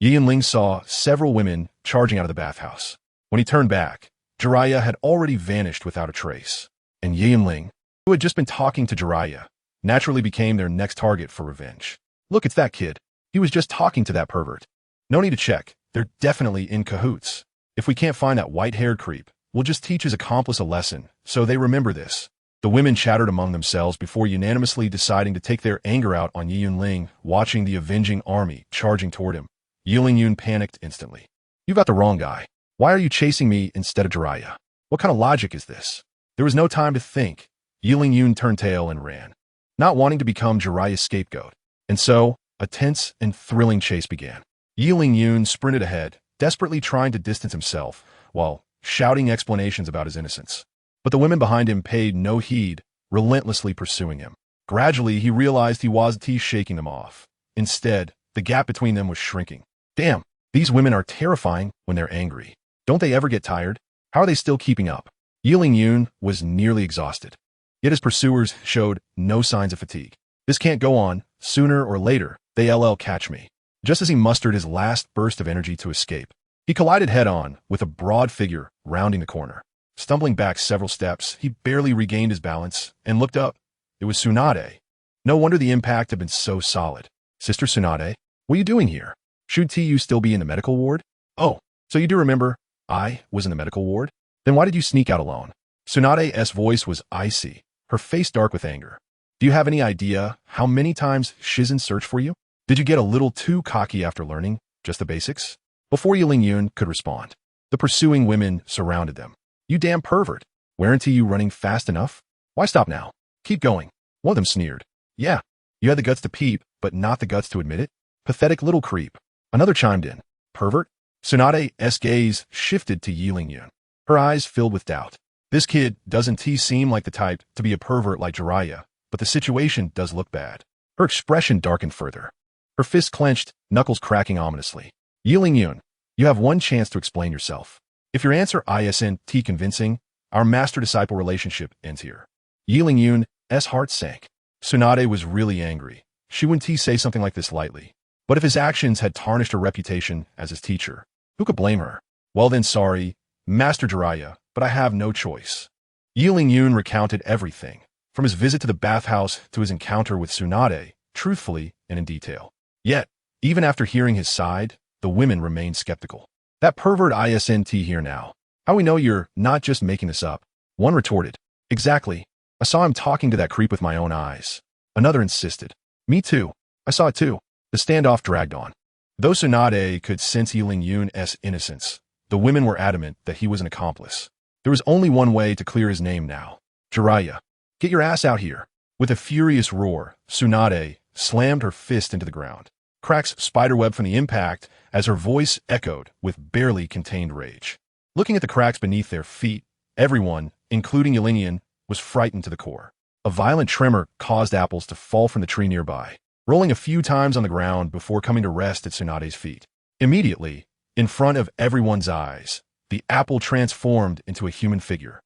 Qianren saw several women charging out of the bathhouse. When he turned back, Jiraiya had already vanished without a trace. And Qianren, who had just been talking to Jiraiya, naturally became their next target for revenge. Look, it's that kid. He was just talking to that pervert. No need to check. They're definitely in cahoots. If we can't find that white-haired creep, we'll just teach his accomplice a lesson, so they remember this. The women chattered among themselves before unanimously deciding to take their anger out on Qianren, watching the avenging army charging toward him. Qianren panicked instantly. You got the wrong guy. Why are you chasing me instead of Jiraiya? What kind of logic is this? There was no time to think. Qianren turned tail and ran, not wanting to become Jiraiya's scapegoat. And so, a tense and thrilling chase began. Qianren sprinted ahead, desperately trying to distance himself, while shouting explanations about his innocence. But the women behind him paid no heed, relentlessly pursuing him. Gradually, he realized he wasn't shaking them off. Instead, the gap between them was shrinking. Damn, these women are terrifying when they're angry. Don't they ever get tired? How are they still keeping up? Qianren was nearly exhausted. Yet his pursuers showed no signs of fatigue. This can't go on. Sooner or later, they'll catch me. Just as he mustered his last burst of energy to escape, he collided head-on with a broad figure rounding the corner. Stumbling back several steps, he barely regained his balance and looked up. It was Tsunade. No wonder the impact had been so solid. Sister Tsunade, what are you doing here? Should you still be in the medical ward? Oh, so you do remember I was in the medical ward? Then why did you sneak out alone? Tsunade's voice was icy, her face dark with anger. Do you have any idea how many times Shizen searched for you? Did you get a little too cocky after learning just the basics? Before Qianren could respond, the pursuing women surrounded them. You damn pervert. Weren't you running fast enough? Why stop now? Keep going. One of them sneered. Yeah, you had the guts to peep, but not the guts to admit it? Pathetic little creep. Another chimed in. Pervert? Tsunade's gaze shifted to Qianren. Her eyes filled with doubt. This kid doesn't seem like the type to be a pervert like Jiraiya, but the situation does look bad. Her expression darkened further. Her fists clenched, knuckles cracking ominously. Qianren, you have one chance to explain yourself. If your answer isn't convincing, our master-disciple relationship ends here. Qianren's heart sank. Tsunade was really angry. She wouldn't say something like this lightly. But if his actions had tarnished her reputation as his teacher, who could blame her? Well then, sorry, Master Jiraiya, but I have no choice. Qianren recounted everything, from his visit to the bathhouse to his encounter with Tsunade, truthfully and in detail. Yet, even after hearing his side, the women remained skeptical. That pervert isn't here now. How we know you're not just making this up? One retorted. Exactly. I saw him talking to that creep with my own eyes. Another insisted. Me too. I saw it too. The standoff dragged on. Though Tsunade could sense Qianren's innocence, the women were adamant that he was an accomplice. There was only one way to clear his name now. Jiraiya, get your ass out here. With a furious roar, Tsunade slammed her fist into the ground. Cracks spiderweb from the impact as her voice echoed with barely contained rage. Looking at the cracks beneath their feet, everyone, including Qianren, was frightened to the core. A violent tremor caused apples to fall from the tree nearby, rolling a few times on the ground before coming to rest at Tsunade's feet. Immediately, in front of everyone's eyes, the apple transformed into a human figure,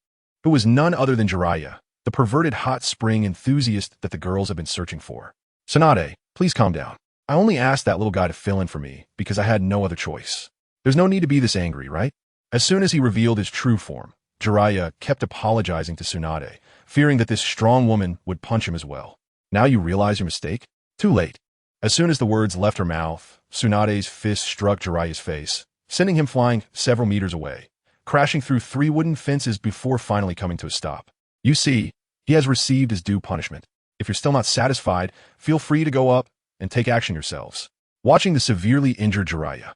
who was none other than Jiraiya, the perverted hot spring enthusiast that the girls had been searching for. Tsunade, please calm down. I only asked that little guy to fill in for me because I had no other choice. There's no need to be this angry, right? As soon as he revealed his true form, Jiraiya kept apologizing to Tsunade, fearing that this strong woman would punch him as well. Now you realize your mistake? Too late. As soon as the words left her mouth, Tsunade's fist struck Jiraiya's face, sending him flying several meters away, crashing through 3 wooden fences before finally coming to a stop. You see, he has received his due punishment. If you're still not satisfied, feel free to go up and take action yourselves. Watching the severely injured Jiraiya,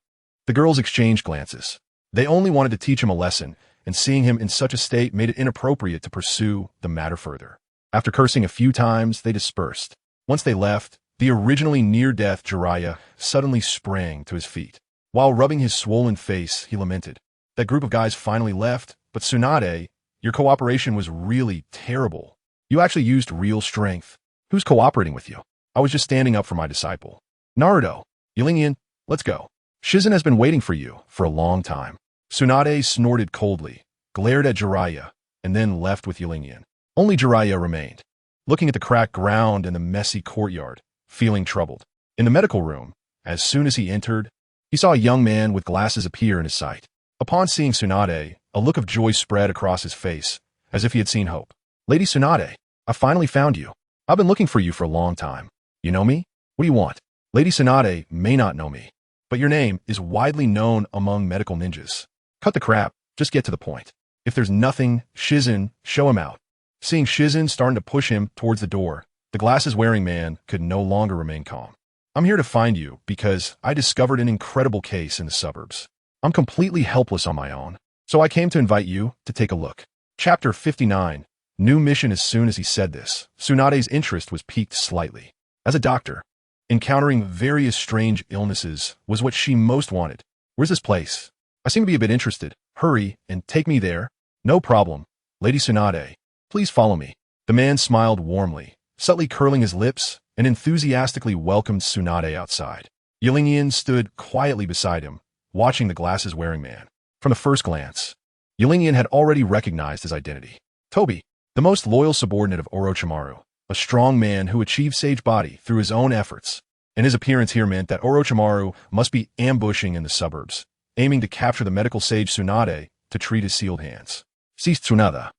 the girls exchanged glances. They only wanted to teach him a lesson, and seeing him in such a state made it inappropriate to pursue the matter further. After cursing a few times, they dispersed. Once they left, the originally near-death Jiraiya suddenly sprang to his feet. While rubbing his swollen face, he lamented. That group of guys finally left, but Tsunade, your cooperation was really terrible. You actually used real strength. Who's cooperating with you? I was just standing up for my disciple. Naruto, Qianren, let's go. Shizen has been waiting for you for a long time. Tsunade snorted coldly, glared at Jiraiya, and then left with Qianren. Only Jiraiya remained, looking at the cracked ground and the messy courtyard, feeling troubled. In the medical room, as soon as he entered, he saw a young man with glasses appear in his sight. Upon seeing Tsunade, a look of joy spread across his face, as if he had seen hope. Lady Tsunade, I finally found you. I've been looking for you for a long time. You know me? What do you want? Lady Tsunade may not know me, but your name is widely known among medical ninjas. Cut the crap, just get to the point. If there's nothing, Shizen, show him out. Seeing Shizen starting to push him towards the door, the glasses-wearing man could no longer remain calm. I'm here to find you because I discovered an incredible case in the suburbs. I'm completely helpless on my own, so I came to invite you to take a look. Chapter 59. New mission. As soon as he said this, Tsunade's interest was piqued slightly. As a doctor, encountering various strange illnesses was what she most wanted. Where's this place? I seem to be a bit interested. Hurry and take me there. No problem. Lady Tsunade, please follow me. The man smiled warmly, subtly curling his lips, and enthusiastically welcomed Tsunade outside. Qianren stood quietly beside him, watching the glasses-wearing man. From the first glance, Qianren had already recognized his identity. Toby, the most loyal subordinate of Orochimaru, a strong man who achieved sage body through his own efforts, and his appearance here meant that Orochimaru must be ambushing in the suburbs, aiming to capture the medical sage Tsunade to treat his sealed hands. Cease Tsunade.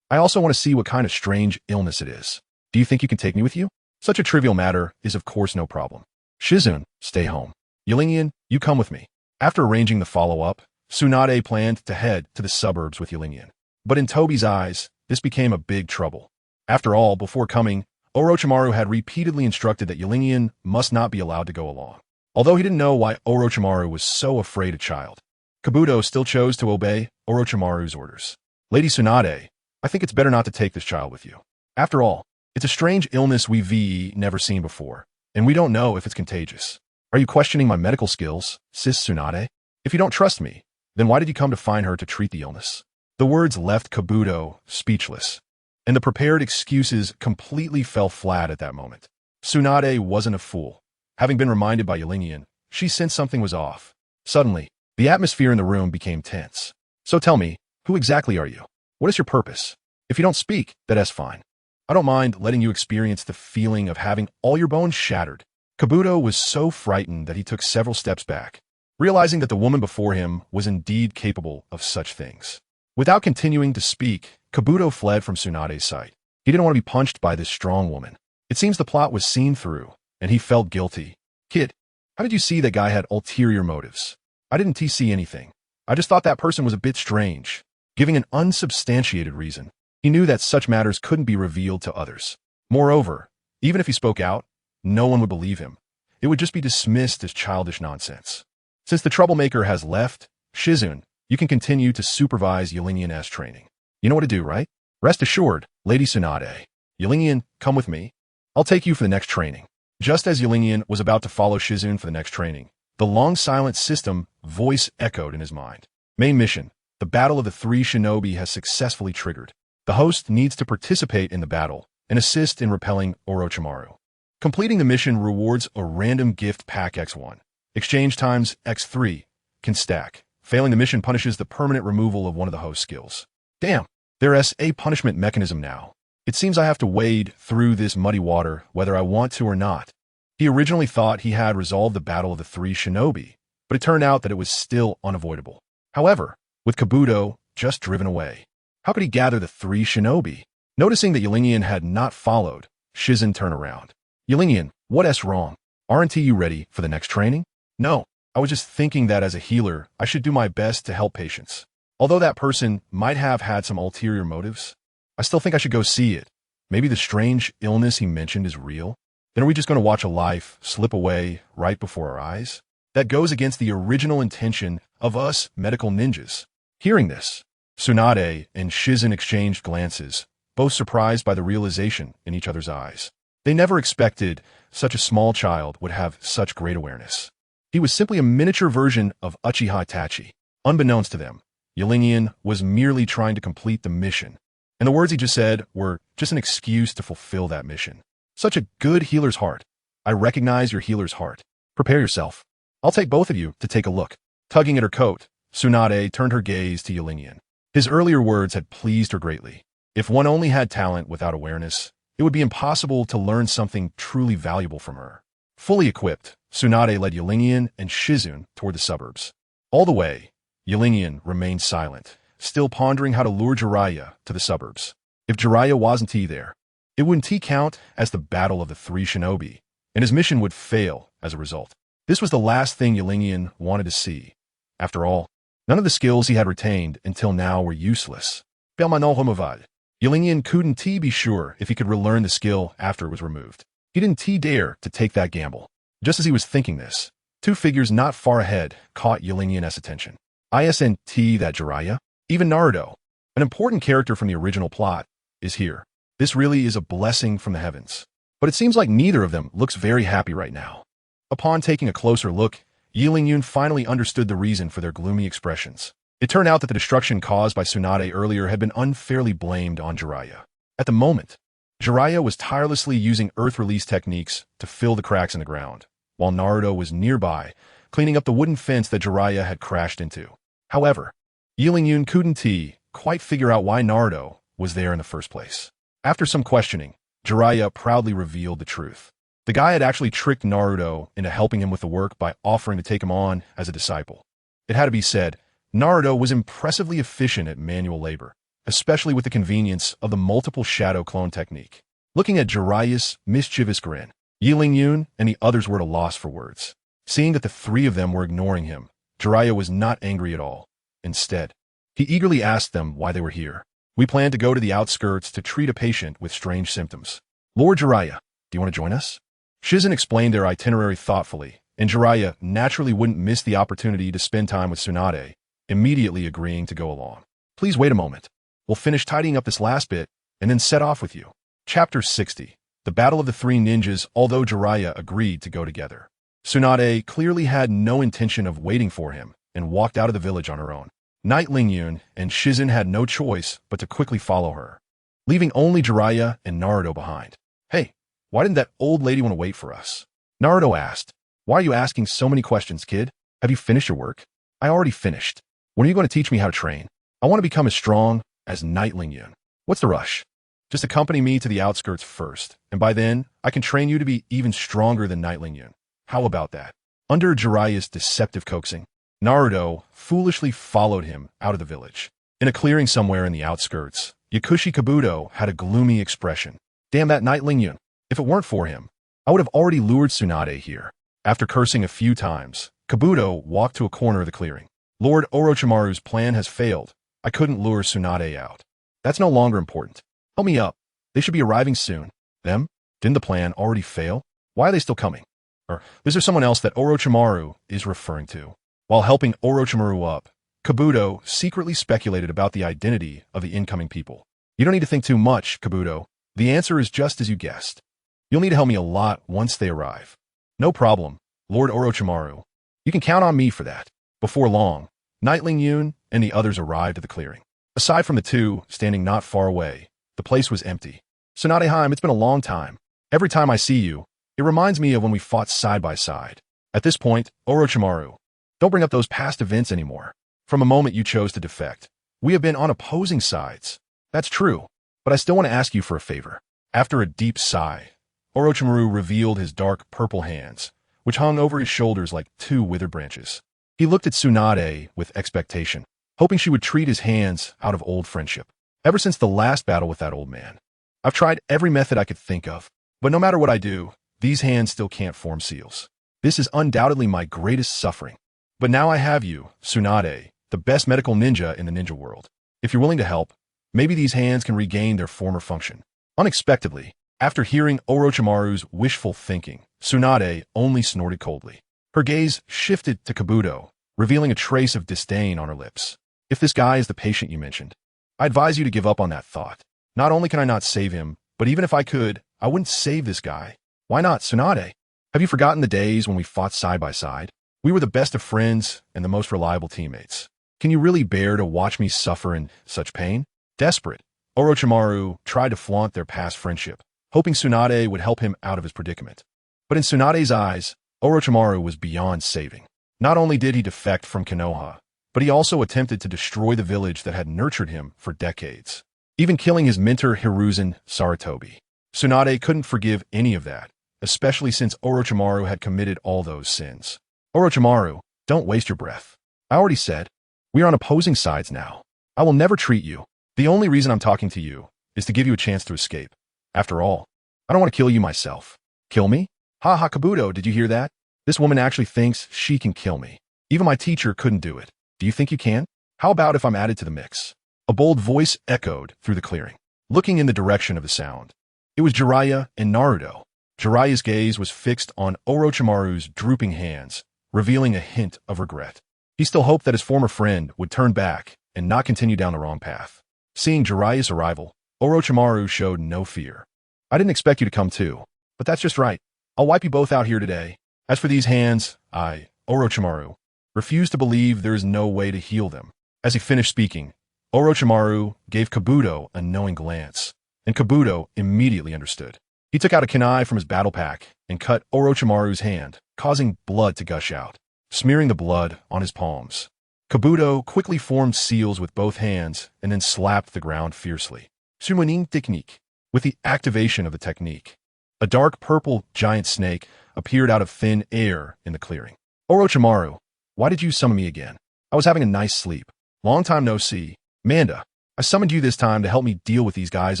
I also want to see what kind of strange illness it is. Do you think you can take me with you? Such a trivial matter is of course no problem. Shizen, stay home. Qianren, you come with me. After arranging the follow-up, Tsunade planned to head to the suburbs with Qianren. But in Toby's eyes, this became a big trouble. After all, before coming, Orochimaru had repeatedly instructed that Qianren must not be allowed to go along. Although he didn't know why Orochimaru was so afraid of child, Kabuto still chose to obey Orochimaru's orders. Lady Tsunade, I think it's better not to take this child with you. After all, it's a strange illness we've never seen before, and we don't know if it's contagious. Are you questioning my medical skills, Sis Tsunade? If you don't trust me, then why did you come to find her to treat the illness? The words left Kabuto speechless, and the prepared excuses completely fell flat at that moment. Tsunade wasn't a fool. Having been reminded by Qianren, she sensed something was off. Suddenly, the atmosphere in the room became tense. So tell me, who exactly are you? What is your purpose? If you don't speak, that's fine. I don't mind letting you experience the feeling of having all your bones shattered. Kabuto was so frightened that he took several steps back, realizing that the woman before him was indeed capable of such things. Without continuing to speak, Kabuto fled from Tsunade's sight. He didn't want to be punched by this strong woman. It seems the plot was seen through, and he felt guilty. Kid, how did you see that guy had ulterior motives? I didn't see anything. I just thought that person was a bit strange. Giving an unsubstantiated reason, he knew that such matters couldn't be revealed to others. Moreover, even if he spoke out, no one would believe him. It would just be dismissed as childish nonsense. Since the troublemaker has left, Shizen, you can continue to supervise Qianren's training. You know what to do, right? Rest assured, Lady Tsunade. Qianren, come with me. I'll take you for the next training. Just as Qianren was about to follow Shizen for the next training, the long-silent system voice echoed in his mind. Main mission. The Battle of the Three Shinobi has successfully triggered. The host needs to participate in the battle and assist in repelling Orochimaru. Completing the mission rewards a random gift pack X1. Exchange times X3 can stack. Failing the mission punishes the permanent removal of one of the host skills. Damn, there's a punishment mechanism now. It seems I have to wade through this muddy water whether I want to or not. He originally thought he had resolved the Battle of the Three Shinobi, but it turned out that it was still unavoidable. However, with Kabuto just driven away, how could he gather the Three Shinobi? Noticing that Qianren had not followed, Shizen turned around. Qianren, what's wrong? Aren't you ready for the next training? No, I was just thinking that as a healer, I should do my best to help patients. Although that person might have had some ulterior motives, I still think I should go see it. Maybe the strange illness he mentioned is real. Then are we just going to watch a life slip away right before our eyes? That goes against the original intention of us medical ninjas. Hearing this, Tsunade and Shizen exchanged glances, both surprised by the realization in each other's eyes. They never expected such a small child would have such great awareness. He was simply a miniature version of Uchiha Itachi. Unbeknownst to them, Qianren was merely trying to complete the mission, and the words he just said were just an excuse to fulfill that mission. Such a good healer's heart. I recognize your healer's heart. Prepare yourself. I'll take both of you to take a look. Tugging at her coat, Tsunade turned her gaze to Qianren. His earlier words had pleased her greatly. If one only had talent without awareness, it would be impossible to learn something truly valuable from her. Fully equipped, Tsunade led Qianren and Shizen toward the suburbs. All the way, Qianren remained silent, still pondering how to lure Jiraiya to the suburbs. If Jiraiya wasn't there, it wouldn't count as the battle of the three shinobi, and his mission would fail as a result. This was the last thing Qianren wanted to see. After all, none of the skills he had retained until now were useless. Qianren couldn't be sure if he could relearn the skill after it was removed. He didn't dare to take that gamble. Just as he was thinking this, two figures not far ahead caught Qianren's attention. Isn't that Jiraiya? Even Naruto, an important character from the original plot, is here. This really is a blessing from the heavens. But it seems like neither of them looks very happy right now. Upon taking a closer look, Qianren finally understood the reason for their gloomy expressions. It turned out that the destruction caused by Tsunade earlier had been unfairly blamed on Jiraiya. At the moment, Jiraiya was tirelessly using earth release techniques to fill the cracks in the ground, while Naruto was nearby, cleaning up the wooden fence that Jiraiya had crashed into. However, Qianren couldn't quite figure out why Naruto was there in the first place. After some questioning, Jiraiya proudly revealed the truth. The guy had actually tricked Naruto into helping him with the work by offering to take him on as a disciple. It had to be said, Naruto was impressively efficient at manual labor, especially with the convenience of the multiple shadow clone technique. Looking at Jiraiya's mischievous grin, Qianren and the others were at a loss for words. Seeing that the three of them were ignoring him, Jiraiya was not angry at all. Instead, he eagerly asked them why they were here. We plan to go to the outskirts to treat a patient with strange symptoms. Lord Jiraiya, do you want to join us? Shizen explained their itinerary thoughtfully, and Jiraiya naturally wouldn't miss the opportunity to spend time with Tsunade, immediately agreeing to go along. Please wait a moment. We'll finish tidying up this last bit, and then set off with you. Chapter 60. The Battle of the Three Ninjas. Although Jiraiya agreed to go together, Tsunade clearly had no intention of waiting for him, and walked out of the village on her own. Qianren and Shizen had no choice but to quickly follow her, leaving only Jiraiya and Naruto behind. Hey, why didn't that old lady want to wait for us? Naruto asked. Why are you asking so many questions, kid? Have you finished your work? I already finished. When are you going to teach me how to train? I want to become as strong as Qianren. What's the rush? Just accompany me to the outskirts first, and by then, I can train you to be even stronger than Qianren. How about that? Under Jiraiya's deceptive coaxing, Naruto foolishly followed him out of the village. In a clearing somewhere in the outskirts, Yakushi Kabuto had a gloomy expression. Damn that Qianren. If it weren't for him, I would have already lured Tsunade here. After cursing a few times, Kabuto walked to a corner of the clearing. Lord Orochimaru's plan has failed. I couldn't lure Tsunade out. That's no longer important. Help me up. They should be arriving soon. Them? Didn't the plan already fail? Why are they still coming? Or is there someone else that Orochimaru is referring to? While helping Orochimaru up, Kabuto secretly speculated about the identity of the incoming people. You don't need to think too much, Kabuto. The answer is just as you guessed. You'll need to help me a lot once they arrive. No problem, Lord Orochimaru. You can count on me for that. Before long, Qianren and the others arrived at the clearing. Aside from the two standing not far away, the place was empty. Tsunadeheim, it's been a long time. Every time I see you, it reminds me of when we fought side by side. At this point, Orochimaru, don't bring up those past events anymore. From a moment you chose to defect, we have been on opposing sides. That's true, but I still want to ask you for a favor. After a deep sigh, Orochimaru revealed his dark purple hands, which hung over his shoulders like two withered branches. He looked at Tsunade with expectation, hoping she would treat his hands out of old friendship. Ever since the last battle with that old man, I've tried every method I could think of, but no matter what I do, these hands still can't form seals. This is undoubtedly my greatest suffering. But now I have you, Tsunade, the best medical ninja in the ninja world. If you're willing to help, maybe these hands can regain their former function. Unexpectedly, after hearing Orochimaru's wishful thinking, Tsunade only snorted coldly. Her gaze shifted to Kabuto, revealing a trace of disdain on her lips. If this guy is the patient you mentioned, I advise you to give up on that thought. Not only can I not save him, but even if I could, I wouldn't save this guy. Why not, Tsunade? Have you forgotten the days when we fought side by side? We were the best of friends and the most reliable teammates. Can you really bear to watch me suffer in such pain? Desperate, Orochimaru tried to flaunt their past friendship, hoping Tsunade would help him out of his predicament. But in Tsunade's eyes, Orochimaru was beyond saving. Not only did he defect from Konoha, but he also attempted to destroy the village that had nurtured him for decades, even killing his mentor Hiruzen Sarutobi. Tsunade couldn't forgive any of that, especially since Orochimaru had committed all those sins. Orochimaru, don't waste your breath. I already said, we are on opposing sides now. I will never treat you. The only reason I'm talking to you is to give you a chance to escape. After all, I don't want to kill you myself. Kill me? Ha ha, Kabuto, did you hear that? This woman actually thinks she can kill me. Even my teacher couldn't do it. Do you think you can? How about if I'm added to the mix? A bold voice echoed through the clearing, looking in the direction of the sound. It was Jiraiya and Naruto. Jiraiya's gaze was fixed on Orochimaru's drooping hands, revealing a hint of regret. He still hoped that his former friend would turn back and not continue down the wrong path. Seeing Jiraiya's arrival, Orochimaru showed no fear. I didn't expect you to come too, but that's just right. I'll wipe you both out here today. As for these hands, I, Orochimaru, refuse to believe there is no way to heal them. As he finished speaking, Orochimaru gave Kabuto a knowing glance, and Kabuto immediately understood. He took out a kunai from his battle pack and cut Orochimaru's hand, causing blood to gush out, smearing the blood on his palms. Kabuto quickly formed seals with both hands and then slapped the ground fiercely. Summoning technique. With the activation of the technique, a dark purple giant snake appeared out of thin air in the clearing. Orochimaru, why did you summon me again? I was having a nice sleep. Long time no see. Manda, I summoned you this time to help me deal with these guys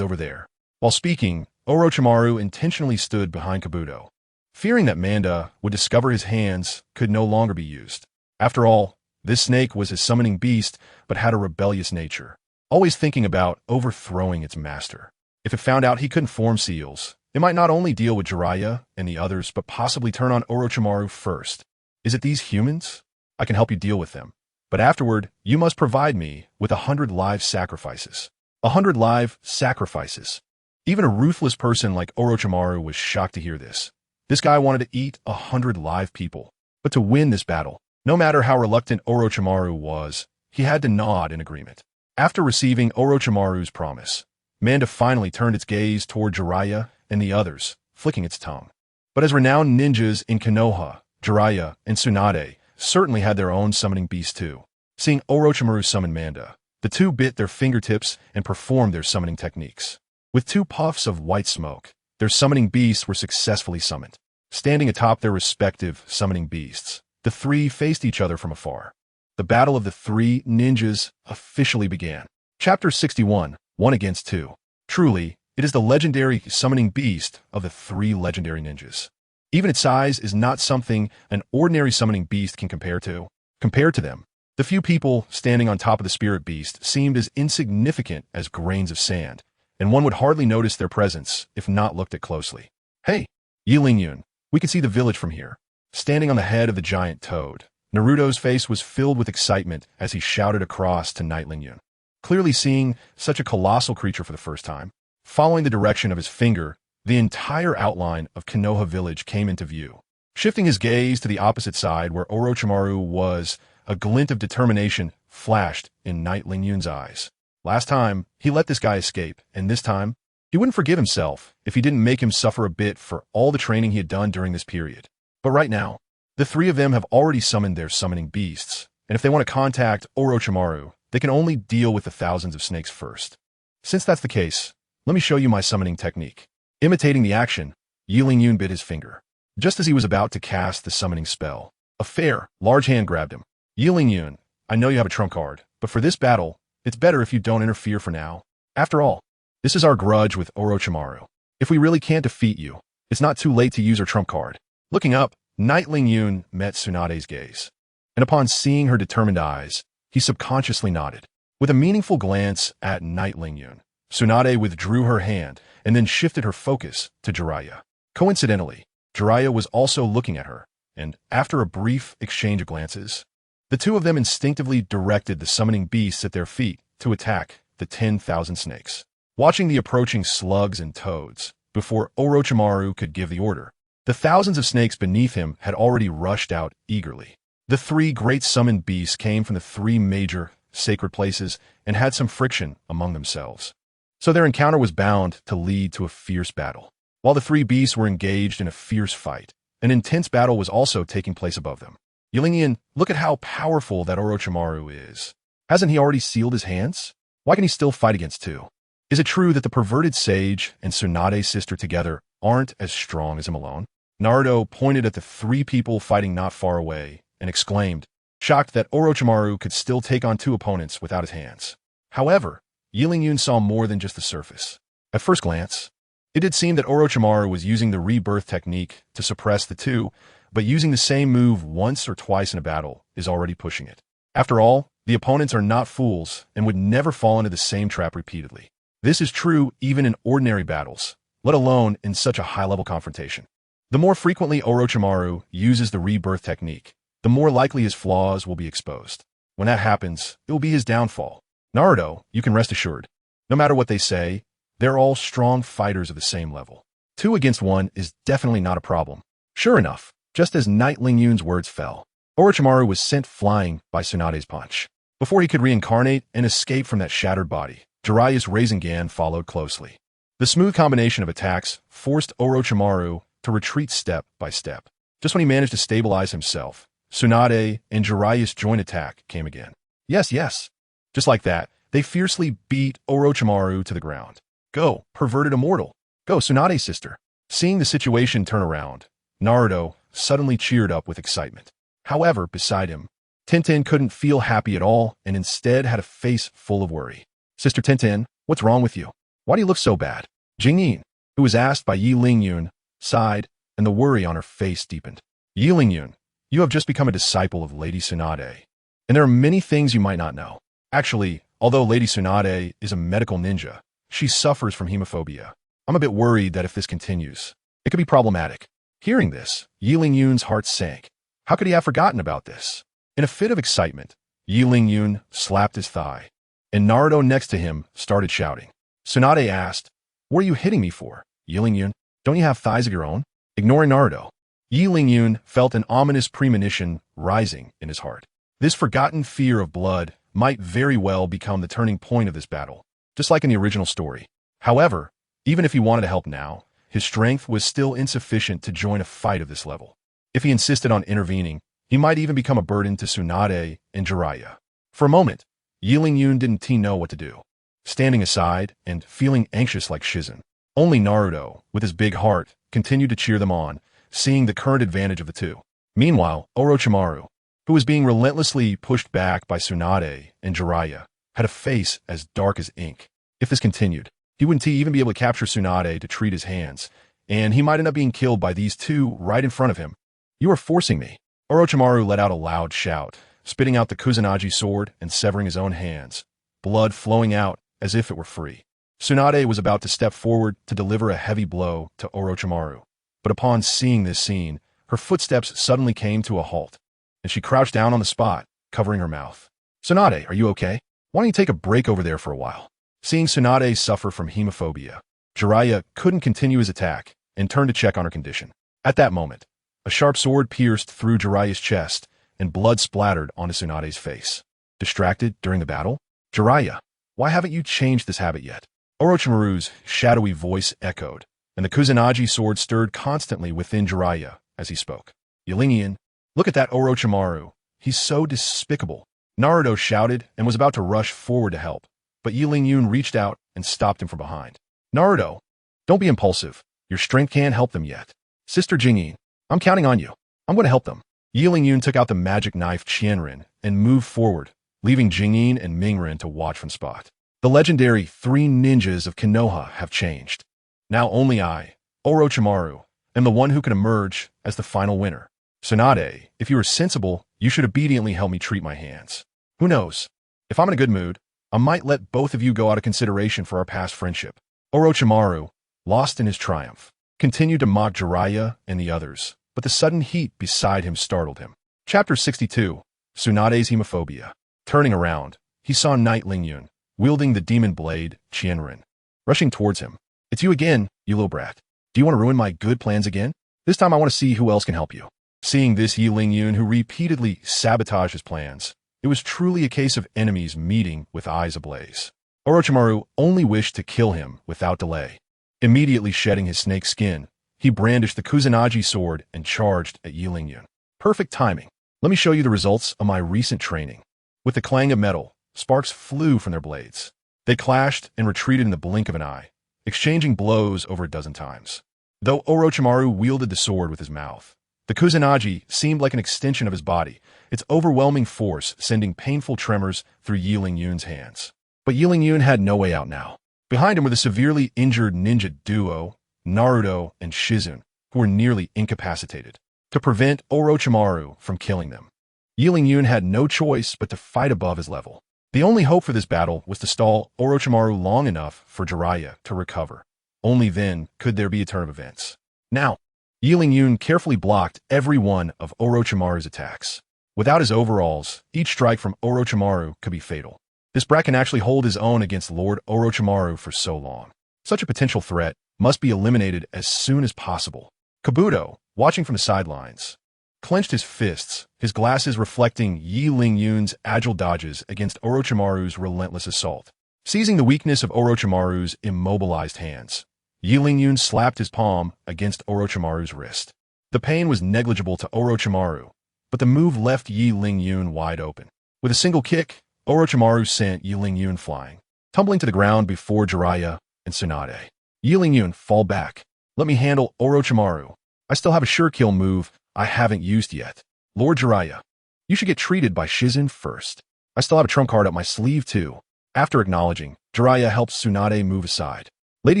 over there. While speaking, Orochimaru intentionally stood behind Kabuto, fearing that Manda would discover his hands could no longer be used. After all, this snake was his summoning beast but had a rebellious nature, always thinking about overthrowing its master. If it found out he couldn't form seals, it might not only deal with Jiraiya and the others but possibly turn on Orochimaru first. Is it these humans? I can help you deal with them. But afterward, you must provide me with 100 live sacrifices. 100 live sacrifices. Even a ruthless person like Orochimaru was shocked to hear this. This guy wanted to eat 100 live people. But to win this battle, no matter how reluctant Orochimaru was, he had to nod in agreement. After receiving Orochimaru's promise, Manda finally turned its gaze toward Jiraiya and the others, flicking its tongue. But as renowned ninjas in Konoha, Jiraiya and Tsunade certainly had their own summoning beasts too. Seeing Orochimaru summon Manda, the two bit their fingertips and performed their summoning techniques. With 2 puffs of white smoke, their summoning beasts were successfully summoned. Standing atop their respective summoning beasts, the 3 faced each other from afar. The battle of the 3 ninjas officially began. Chapter 61, 1 against 2. Truly, it is the legendary summoning beast of the 3 legendary ninjas. Even its size is not something an ordinary summoning beast can compare to. Compared to them, the few people standing on top of the spirit beast seemed as insignificant as grains of sand, and one would hardly notice their presence if not looked at closely. Hey, Yi Lingyun, we can see the village from here. Standing on the head of the giant toad, Naruto's face was filled with excitement as he shouted across to Night Lingyun. Clearly seeing such a colossal creature for the first time, following the direction of his finger, the entire outline of Konoha village came into view. Shifting his gaze to the opposite side where Orochimaru was, a glint of determination flashed in Night Lingyun's eyes. Last time, he let this guy escape, and this time, he wouldn't forgive himself if he didn't make him suffer a bit for all the training he had done during this period. But right now, the 3 of them have already summoned their summoning beasts, and if they want to contact Orochimaru, they can only deal with the thousands of snakes first. Since that's the case, let me show you my summoning technique. Imitating the action, Yi Lingyun bit his finger. Just as he was about to cast the summoning spell, a fair, large hand grabbed him. Yi Lingyun, I know you have a trump card, but for this battle, it's better if you don't interfere for now. After all, this is our grudge with Orochimaru. If we really can't defeat you, it's not too late to use our trump card. Looking up, Night Lingyun met Tsunade's gaze, and upon seeing her determined eyes, he subconsciously nodded. With a meaningful glance at Night Lingyun, Tsunade withdrew her hand and then shifted her focus to Jiraiya. Coincidentally, Jiraiya was also looking at her, and after a brief exchange of glances, The two of them instinctively directed the summoning beasts at their feet to attack the 10,000 snakes. Watching the approaching slugs and toads, before Orochimaru could give the order, the thousands of snakes beneath him had already rushed out eagerly. The three great summoned beasts came from the three major sacred places and had some friction among themselves. So their encounter was bound to lead to a fierce battle. While the three beasts were engaged in a fierce fight, an intense battle was also taking place above them. Qianren, look at how powerful that Orochimaru is. Hasn't he already sealed his hands? Why can he still fight against two? Is it true that the perverted sage and Tsunade's sister together aren't as strong as him alone? Naruto pointed at the three people fighting not far away and exclaimed, shocked that Orochimaru could still take on two opponents without his hands. However, Qianren saw more than just the surface. At first glance, it did seem that Orochimaru was using the rebirth technique to suppress the two, but using the same move once or twice in a battle is already pushing it. After all, the opponents are not fools and would never fall into the same trap repeatedly. This is true even in ordinary battles, let alone in such a high-level confrontation. The more frequently Orochimaru uses the rebirth technique, the more likely his flaws will be exposed. When that happens, it will be his downfall. Naruto, you can rest assured. No matter what they say, they're all strong fighters of the same level. 2 against 1 is definitely not a problem. Sure enough, just as Knight Lingyun's words fell, Orochimaru was sent flying by Tsunade's punch. Before he could reincarnate and escape from that shattered body, Jiraiya's Rasengan followed closely. The smooth combination of attacks forced Orochimaru to retreat step by step. Just when he managed to stabilize himself, Tsunade and Jiraiya's joint attack came again. Yes. Just like that, they fiercely beat Orochimaru to the ground. Go, perverted immortal. Go, Tsunade's sister. Seeing the situation turn around, Naruto suddenly cheered up with excitement. However, beside him, Tenten couldn't feel happy at all and instead had a face full of worry. Sister Tenten, what's wrong with you? Why do you look so bad? Jingyin, who was asked by Yi Lingyun, sighed, and the worry on her face deepened. Yi Lingyun, you have just become a disciple of Lady Tsunade, and there are many things you might not know. Actually, although Lady Tsunade is a medical ninja, she suffers from hemophobia. I'm a bit worried that if this continues, it could be problematic. Hearing this, Yi Lingyun's heart sank. How could he have forgotten about this? In a fit of excitement, Yi Lingyun slapped his thigh, and Naruto next to him started shouting. Tsunade asked, what are you hitting me for, Yi Lingyun? Don't you have thighs of your own? Ignoring Naruto, Yi Lingyun felt an ominous premonition rising in his heart. This forgotten fear of blood might very well become the turning point of this battle, just like in the original story. However, even if he wanted to help now, his strength was still insufficient to join a fight of this level. If he insisted on intervening, he might even become a burden to Tsunade and Jiraiya. For a moment, Yi Lingyun didn't know what to do. Standing aside and feeling anxious like Shizen, only Naruto, with his big heart, continued to cheer them on, seeing the current advantage of the two. Meanwhile, Orochimaru, who was being relentlessly pushed back by Tsunade and Jiraiya, had a face as dark as ink. If this continued, he wouldn't even be able to capture Tsunade to treat his hands, and he might end up being killed by these two right in front of him. You are forcing me. Orochimaru let out a loud shout, spitting out the Kusanagi sword and severing his own hands, blood flowing out as if it were free. Tsunade was about to step forward to deliver a heavy blow to Orochimaru, but upon seeing this scene, her footsteps suddenly came to a halt, and she crouched down on the spot, covering her mouth. Tsunade, are you okay? Why don't you take a break over there for a while? Seeing Tsunade suffer from hemophobia, Jiraiya couldn't continue his attack and turned to check on her condition. At that moment, a sharp sword pierced through Jiraiya's chest and blood splattered onto Tsunade's face. Distracted during the battle? Jiraiya, why haven't you changed this habit yet? Orochimaru's shadowy voice echoed, and the Kusanagi sword stirred constantly within Jiraiya as he spoke. Yi Lingyun, look at that Orochimaru. He's so despicable. Naruto shouted and was about to rush forward to help, but Yi Lingyun reached out and stopped him from behind. Naruto, don't be impulsive. Your strength can't help them yet. Sister Jingyin, I'm counting on you. I'm going to help them. Yi Lingyun took out the magic knife Qianren and moved forward, leaving Jingyin and Mingren to watch from spot. The legendary 3 ninjas of Konoha have changed. Now only I, Orochimaru, am the one who can emerge as the final winner. Tsunade, if you are sensible, you should obediently help me treat my hands. Who knows? If I'm in a good mood, I might let both of you go out of consideration for our past friendship. Orochimaru, lost in his triumph, continued to mock Jiraiya and the others, but the sudden heat beside him startled him. Chapter 62. Tsunade's hemophobia. Turning around, he saw Knight Lingyun, wielding the demon blade, Qianren, rushing towards him. "It's you again, you little brat. Do you want to ruin my good plans again? This time I want to see who else can help you." Seeing this Yi Lingyun, who repeatedly sabotaged his plans, it was truly a case of enemies meeting with eyes ablaze. Orochimaru only wished to kill him without delay. Immediately shedding his snake skin, he brandished the Kusanagi sword and charged at Yi Lingyun. Perfect timing. Let me show you the results of my recent training. With the clang of metal, sparks flew from their blades. They clashed and retreated in the blink of an eye, exchanging blows over a dozen times. Though Orochimaru wielded the sword with his mouth, the Kusanagi seemed like an extension of his body, its overwhelming force sending painful tremors through Yi Lingyun's hands. But Yi Lingyun had no way out now. Behind him were the severely injured ninja duo, Naruto and Shizune, who were nearly incapacitated. To prevent Orochimaru from killing them, Yi Lingyun had no choice but to fight above his level. The only hope for this battle was to stall Orochimaru long enough for Jiraiya to recover. Only then could there be a turn of events. Now, Yi Lingyun carefully blocked every one of Orochimaru's attacks. Without his overalls, each strike from Orochimaru could be fatal. This brat can actually hold his own against Lord Orochimaru for so long. Such a potential threat must be eliminated as soon as possible. Kabuto, watching from the sidelines, clenched his fists, his glasses reflecting Yi Lingyun's agile dodges against Orochimaru's relentless assault. Seizing the weakness of Orochimaru's immobilized hands, Yi Lingyun slapped his palm against Orochimaru's wrist. The pain was negligible to Orochimaru, but the move left Yi Lingyun wide open. With a single kick, Orochimaru sent Yi Lingyun flying, tumbling to the ground before Jiraiya and Tsunade. "Yi Lingyun, fall back. Let me handle Orochimaru. I still have a sure kill move I haven't used yet. Lord Jiraiya, you should get treated by Shizune first. I still have a trump card up my sleeve too." After acknowledging, Jiraiya helped Tsunade move aside. "Lady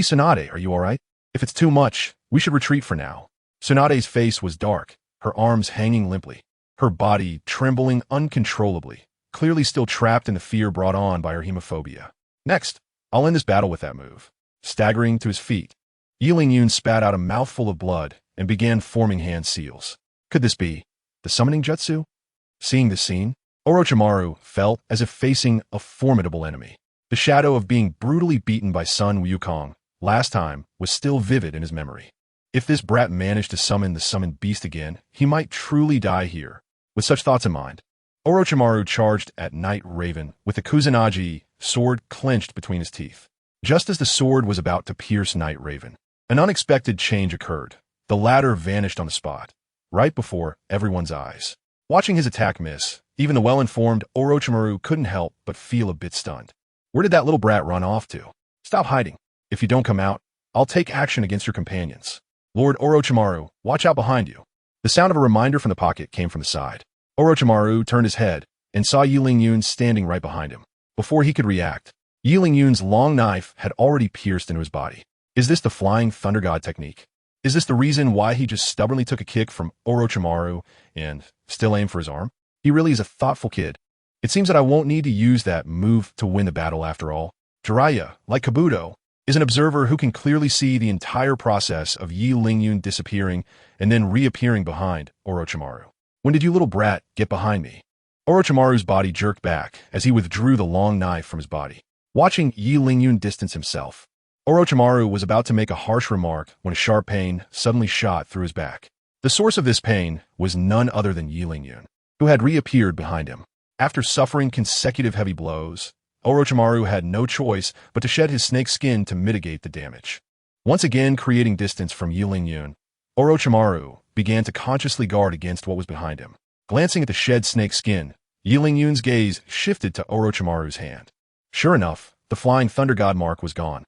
Tsunade, are you alright? If it's too much, we should retreat for now." Tsunade's face was dark, her arms hanging limply, her body trembling uncontrollably, clearly still trapped in the fear brought on by her hemophobia. "Next, I'll end this battle with that move." Staggering to his feet, Yi Lingyun spat out a mouthful of blood and began forming hand seals. Could this be the summoning jutsu? Seeing this scene, Orochimaru felt as if facing a formidable enemy. The shadow of being brutally beaten by Sun Wukong last time was still vivid in his memory. If this brat managed to summon the summoned beast again, he might truly die here. With such thoughts in mind, Orochimaru charged at Night Raven with the Kusanagi sword clenched between his teeth. Just as the sword was about to pierce Night Raven, an unexpected change occurred. The latter vanished on the spot, right before everyone's eyes. Watching his attack miss, even the well-informed Orochimaru couldn't help but feel a bit stunned. Where did that little brat run off to? Stop hiding. If you don't come out, I'll take action against your companions. Lord Orochimaru, watch out behind you. The sound of a reminder from the pocket came from the side. Orochimaru turned his head and saw Yi Lingyun standing right behind him. Before he could react, Yi Lingyun's long knife had already pierced into his body. Is this the Flying Thunder God technique? Is this the reason why he just stubbornly took a kick from Orochimaru and still aimed for his arm? He really is a thoughtful kid. It seems that I won't need to use that move to win the battle after all. Jiraiya, like Kabuto, is an observer who can clearly see the entire process of Yi Lingyun disappearing and then reappearing behind Orochimaru. When did you little brat get behind me? Orochimaru's body jerked back as he withdrew the long knife from his body. Watching Yi Lingyun distance himself, Orochimaru was about to make a harsh remark when a sharp pain suddenly shot through his back. The source of this pain was none other than Yi Lingyun, who had reappeared behind him. After suffering consecutive heavy blows, Orochimaru had no choice but to shed his snake skin to mitigate the damage. Once again creating distance from Yi Lingyun, Orochimaru began to consciously guard against what was behind him. Glancing at the shed snake skin, Yi Lingyun's gaze shifted to Orochimaru's hand. Sure enough, the Flying Thunder God mark was gone.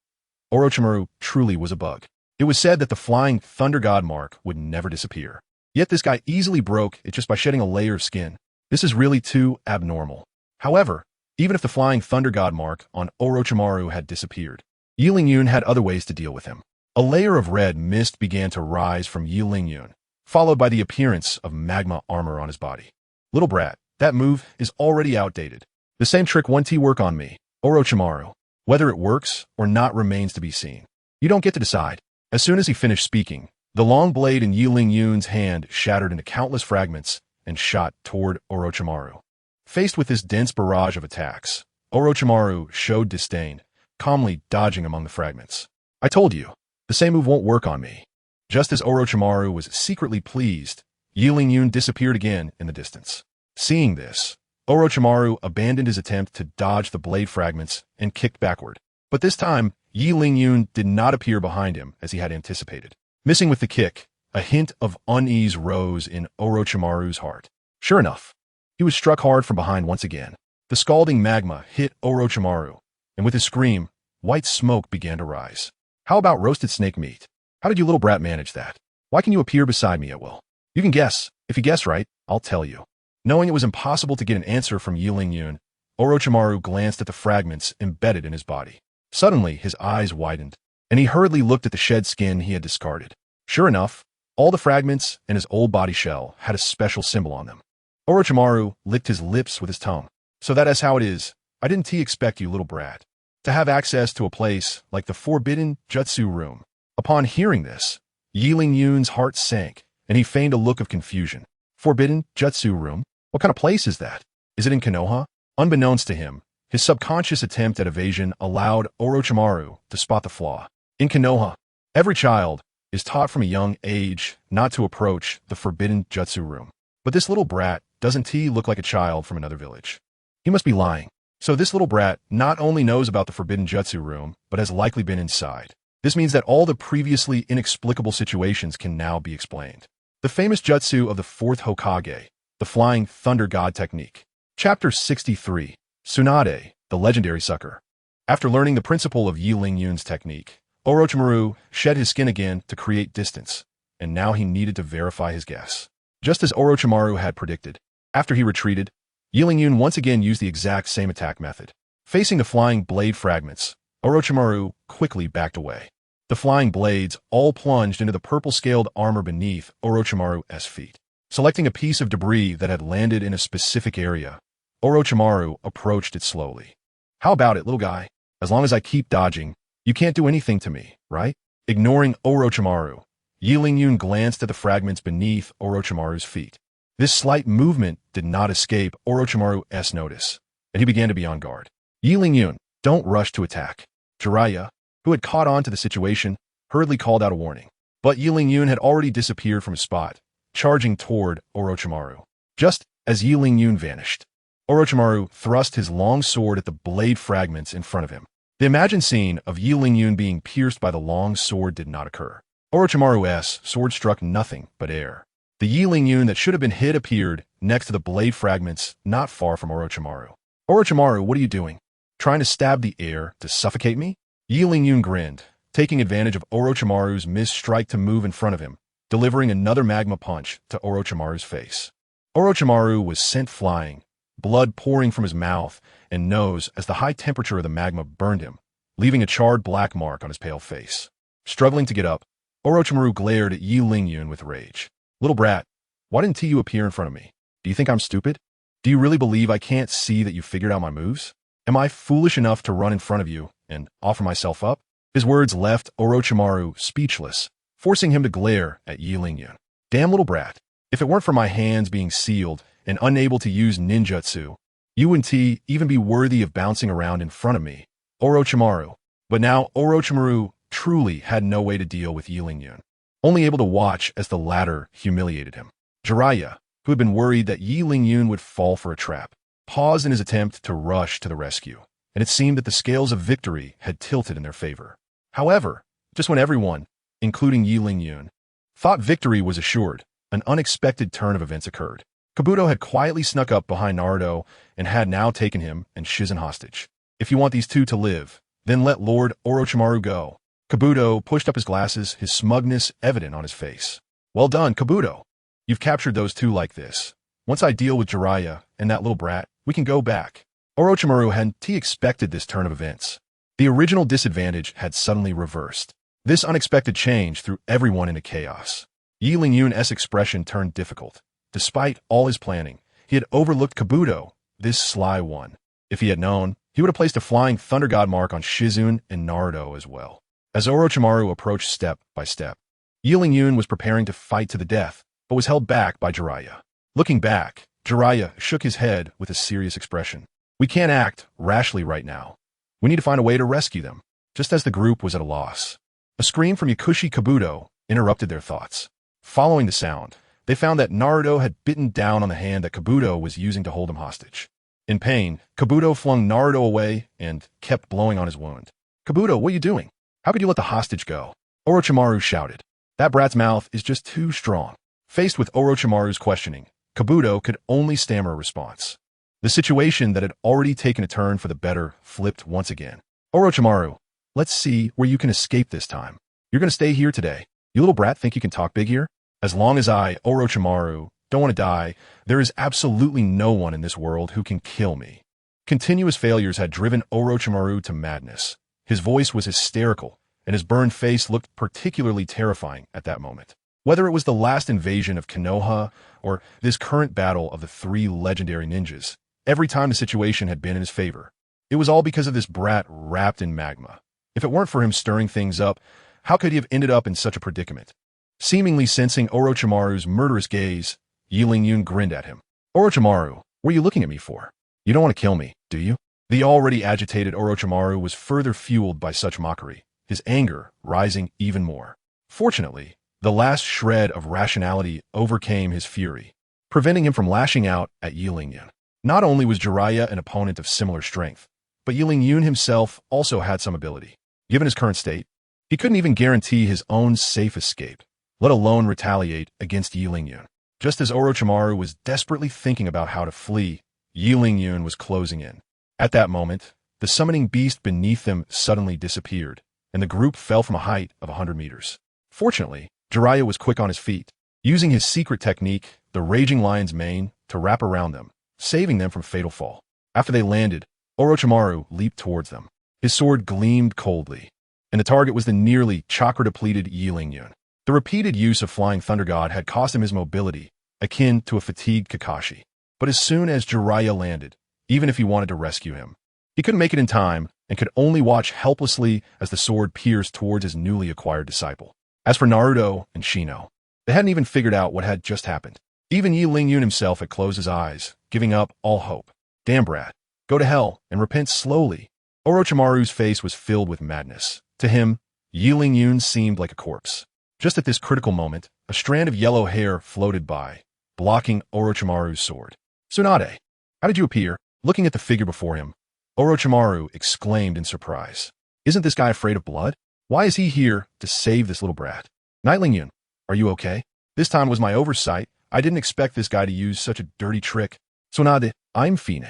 Orochimaru truly was a bug. It was said that the Flying Thunder God mark would never disappear. Yet this guy easily broke it just by shedding a layer of skin. This is really too abnormal. However, even if the Flying Thunder God mark on Orochimaru had disappeared, Yi Lingyun had other ways to deal with him. A layer of red mist began to rise from Yi Lingyun, followed by the appearance of magma armor on his body. Little brat, that move is already outdated. The same trick won't work on me, Orochimaru. Whether it works or not remains to be seen. You don't get to decide. As soon as he finished speaking, the long blade in Yi Lingyun's hand shattered into countless fragments and shot toward Orochimaru. Faced with this dense barrage of attacks, Orochimaru showed disdain, calmly dodging among the fragments. I told you, the same move won't work on me. Just as Orochimaru was secretly pleased, Yi Ling-yun disappeared again in the distance. Seeing this, Orochimaru abandoned his attempt to dodge the blade fragments and kicked backward. But this time, Yi Ling-yun did not appear behind him as he had anticipated. Missing with the kick, a hint of unease rose in Orochimaru's heart. Sure enough, he was struck hard from behind once again. The scalding magma hit Orochimaru, and with his scream, white smoke began to rise. How about roasted snake meat? How did you little brat manage that? Why can you appear beside me at will? You can guess. If you guess right, I'll tell you. Knowing it was impossible to get an answer from Yi Ling-yun, Orochimaru glanced at the fragments embedded in his body. Suddenly, his eyes widened, and he hurriedly looked at the shed skin he had discarded. Sure enough, all the fragments and his old body shell had a special symbol on them. Orochimaru licked his lips with his tongue. So that is how it is. I didn't expect you, little brat, to have access to a place like the forbidden jutsu room. Upon hearing this, Yi Ling-yun's heart sank, and he feigned a look of confusion. Forbidden jutsu room? What kind of place is that? Is it in Konoha? Unbeknownst to him, his subconscious attempt at evasion allowed Orochimaru to spot the flaw. In Konoha, every child is taught from a young age not to approach the forbidden jutsu room. But this little brat doesn't look like a child from another village. He must be lying. So this little brat not only knows about the forbidden jutsu room, but has likely been inside. This means that all the previously inexplicable situations can now be explained. The famous jutsu of the fourth Hokage, the Flying Thunder God technique. Chapter 63, Tsunade, the legendary sucker. After learning the principle of Yi Ling-yun's technique, Orochimaru shed his skin again to create distance, and now he needed to verify his guess. Just as Orochimaru had predicted, after he retreated, Yi Ling-yun once again used the exact same attack method. Facing the flying blade fragments, Orochimaru quickly backed away. The flying blades all plunged into the purple-scaled armor beneath Orochimaru's feet. Selecting a piece of debris that had landed in a specific area, Orochimaru approached it slowly. How about it, little guy? As long as I keep dodging, you can't do anything to me, right? Ignoring Orochimaru, Yi Ling-yun glanced at the fragments beneath Orochimaru's feet. This slight movement did not escape Orochimaru's notice, and he began to be on guard. Yi Ling-yun, don't rush to attack. Jiraiya, who had caught on to the situation, hurriedly called out a warning. But Yi Ling-yun had already disappeared from his spot, charging toward Orochimaru. Just as Yi Ling-yun vanished, Orochimaru thrust his long sword at the blade fragments in front of him. The imagined scene of Yi Ling-yun being pierced by the long sword did not occur. Orochimaru's sword struck nothing but air. The Yi Ling-yun that should have been hit appeared next to the blade fragments not far from Orochimaru. Orochimaru, what are you doing? Trying to stab the air to suffocate me? Yi Ling-yun grinned, taking advantage of Orochimaru's missed strike to move in front of him, delivering another magma punch to Orochimaru's face. Orochimaru was sent flying, blood pouring from his mouth and nose as the high temperature of the magma burned him, leaving a charred black mark on his pale face. Struggling to get up, Orochimaru glared at Yi Ling-yun with rage. Little brat, why didn't you appear in front of me? Do you think I'm stupid? Do you really believe I can't see that you figured out my moves? Am I foolish enough to run in front of you and offer myself up? His words left Orochimaru speechless, forcing him to glare at Yi Ling-yun. Damn little brat, if it weren't for my hands being sealed and unable to use ninjutsu, you wouldn't even be worthy of bouncing around in front of me, Orochimaru. But now Orochimaru truly had no way to deal with Yi Ling-yun, only able to watch as the latter humiliated him. Jiraiya, who had been worried that Yi Ling-yun would fall for a trap, paused in his attempt to rush to the rescue, and it seemed that the scales of victory had tilted in their favor. However, just when everyone, including Yi Ling-yun, thought victory was assured, an unexpected turn of events occurred. Kabuto had quietly snuck up behind Naruto and had now taken him and Shizen hostage. If you want these two to live, then let Lord Orochimaru go. Kabuto pushed up his glasses, his smugness evident on his face. Well done, Kabuto. You've captured those two like this. Once I deal with Jiraiya and that little brat, we can go back. Orochimaru hadn't expected this turn of events. The original disadvantage had suddenly reversed. This unexpected change threw everyone into chaos. Yi Ling-yun's expression turned difficult. Despite all his planning, he had overlooked Kabuto, this sly one. If he had known, he would have placed a flying thunder god mark on Shizune and Naruto as well. As Orochimaru approached step by step, Yi Ling-yun was preparing to fight to the death, but was held back by Jiraiya. Looking back, Jiraiya shook his head with a serious expression. We can't act rashly right now. We need to find a way to rescue them. Just as the group was at a loss, a scream from Yakushi Kabuto interrupted their thoughts. Following the sound, they found that Naruto had bitten down on the hand that Kabuto was using to hold him hostage. In pain, Kabuto flung Naruto away and kept blowing on his wound. Kabuto, what are you doing? How could you let the hostage go? Orochimaru shouted. That brat's mouth is just too strong. Faced with Orochimaru's questioning, Kabuto could only stammer a response. The situation that had already taken a turn for the better flipped once again. Orochimaru, let's see where you can escape this time. You're going to stay here today. You little brat think you can talk big here? As long as I, Orochimaru, don't want to die, there is absolutely no one in this world who can kill me. Continuous failures had driven Orochimaru to madness. His voice was hysterical, and his burned face looked particularly terrifying at that moment. Whether it was the last invasion of Konoha or this current battle of the three legendary ninjas, every time the situation had been in his favor, it was all because of this brat wrapped in magma. If it weren't for him stirring things up, how could he have ended up in such a predicament? Seemingly sensing Orochimaru's murderous gaze, Yiling Yun grinned at him. Orochimaru, what are you looking at me for? You don't want to kill me, do you? The already agitated Orochimaru was further fueled by such mockery, his anger rising even more. Fortunately, the last shred of rationality overcame his fury, preventing him from lashing out at Yiling Yun. Not only was Jiraiya an opponent of similar strength, but Yiling Yun himself also had some ability. Given his current state, he couldn't even guarantee his own safe escape, let alone retaliate against Yiling Yun. Just as Orochimaru was desperately thinking about how to flee, Yiling Yun was closing in. At that moment, the summoning beast beneath them suddenly disappeared, and the group fell from a height of 100 meters. Fortunately, Jiraiya was quick on his feet, using his secret technique, the Raging Lion's Mane, to wrap around them, saving them from fatal fall. After they landed, Orochimaru leaped towards them. His sword gleamed coldly, and the target was the nearly chakra-depleted Yiling Yun. The repeated use of Flying Thunder God had cost him his mobility, akin to a fatigued Kakashi. But as soon as Jiraiya landed, even if he wanted to rescue him, he couldn't make it in time and could only watch helplessly as the sword pierced towards his newly acquired disciple. As for Naruto and Shino, they hadn't even figured out what had just happened. Even Yiling Yun himself had closed his eyes, giving up all hope. Damn brat, go to hell and repent slowly. Orochimaru's face was filled with madness. To him, Yiling Yun seemed like a corpse. Just at this critical moment, a strand of yellow hair floated by, blocking Orochimaru's sword. Tsunade, how did you appear? Looking at the figure before him, Orochimaru exclaimed in surprise. Isn't this guy afraid of blood? Why is he here to save this little brat? Yiling Yun, are you okay? This time was my oversight. I didn't expect this guy to use such a dirty trick. Tsunade, I'm Fine.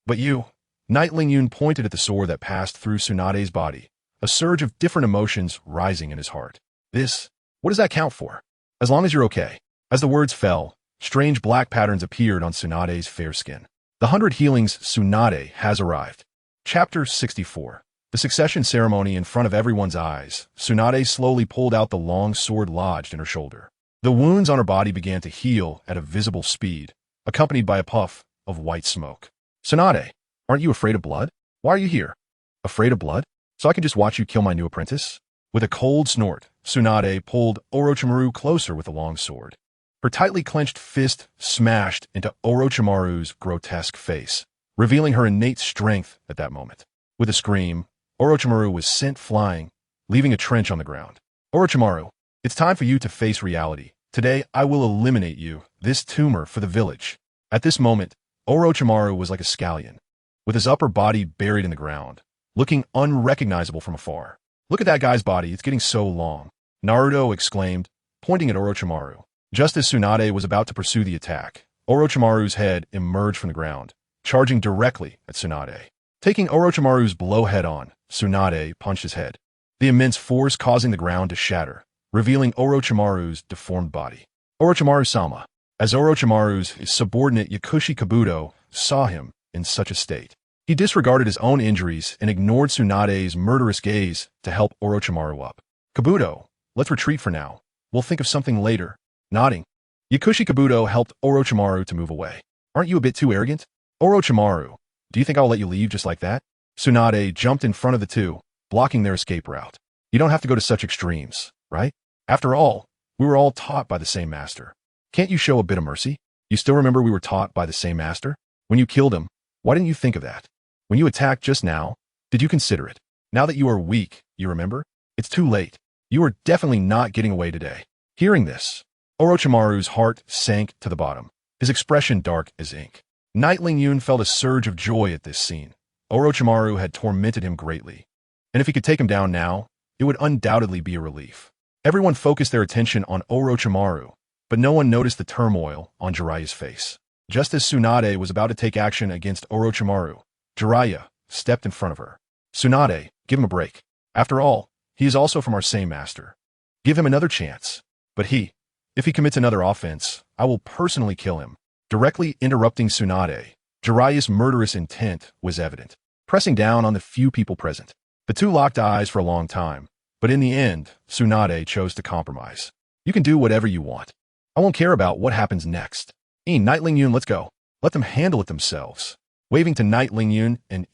But you... Yiling Yun pointed at the sword that passed through Tsunade's body, a surge of different emotions rising in his heart. What does that count for? As long as you're okay. As the words fell, strange black patterns appeared on Tsunade's fair skin. The 100 healings Tsunade has arrived. Chapter 64. The succession ceremony in front of everyone's eyes. Tsunade slowly pulled out the long sword lodged in her shoulder. The wounds on her body began to heal at a visible speed, accompanied by a puff of white smoke. Tsunade, aren't you afraid of blood? Why are you here? Afraid of blood? So I can just watch you kill my new apprentice? With a cold snort, Tsunade pulled Orochimaru closer with a long sword. Her tightly clenched fist smashed into Orochimaru's grotesque face, revealing her innate strength at that moment. With a scream, Orochimaru was sent flying, leaving a trench on the ground. Orochimaru, it's time for you to face reality. Today, I will eliminate you, this tumor for the village. At this moment, Orochimaru was like a scallion, with his upper body buried in the ground, looking unrecognizable from afar. Look at that guy's body, it's getting so long. Naruto exclaimed, pointing at Orochimaru. Just as Tsunade was about to pursue the attack, Orochimaru's head emerged from the ground, charging directly at Tsunade. Taking Orochimaru's blow head-on, Tsunade punched his head, the immense force causing the ground to shatter, revealing Orochimaru's deformed body. Orochimaru-sama. As Orochimaru's subordinate Yakushi Kabuto saw him in such a state, he disregarded his own injuries and ignored Tsunade's murderous gaze to help Orochimaru up. Kabuto, let's retreat for now. We'll think of something later. Nodding, Yakushi Kabuto helped Orochimaru to move away. Aren't you a bit too arrogant? Orochimaru, do you think I'll let you leave just like that? Tsunade jumped in front of the two, blocking their escape route. You don't have to go to such extremes, right? After all, we were all taught by the same master. Can't you show a bit of mercy? You still remember we were taught by the same master? When you killed him, why didn't you think of that? When you attacked just now, did you consider it? Now that you are weak, you remember? It's too late. You are definitely not getting away today. Hearing this, Orochimaru's heart sank to the bottom, his expression dark as ink. Knight Lingyun felt a surge of joy at this scene. Orochimaru had tormented him greatly, and if he could take him down now, it would undoubtedly be a relief. Everyone focused their attention on Orochimaru, but no one noticed the turmoil on Jiraiya's face. Just as Tsunade was about to take action against Orochimaru, Jiraiya stepped in front of her. Tsunade, give him a break. After all, he is also from our same master. Give him another chance. But if he commits another offense, I will personally kill him. Directly interrupting Tsunade, Jiraiya's murderous intent was evident, pressing down on the few people present. The two locked eyes for a long time, but in the end, Tsunade chose to compromise. You can do whatever you want. I won't care about what happens next. Knight Lingyun, let's go. Let them handle it themselves. Waving to Knight Lingyun and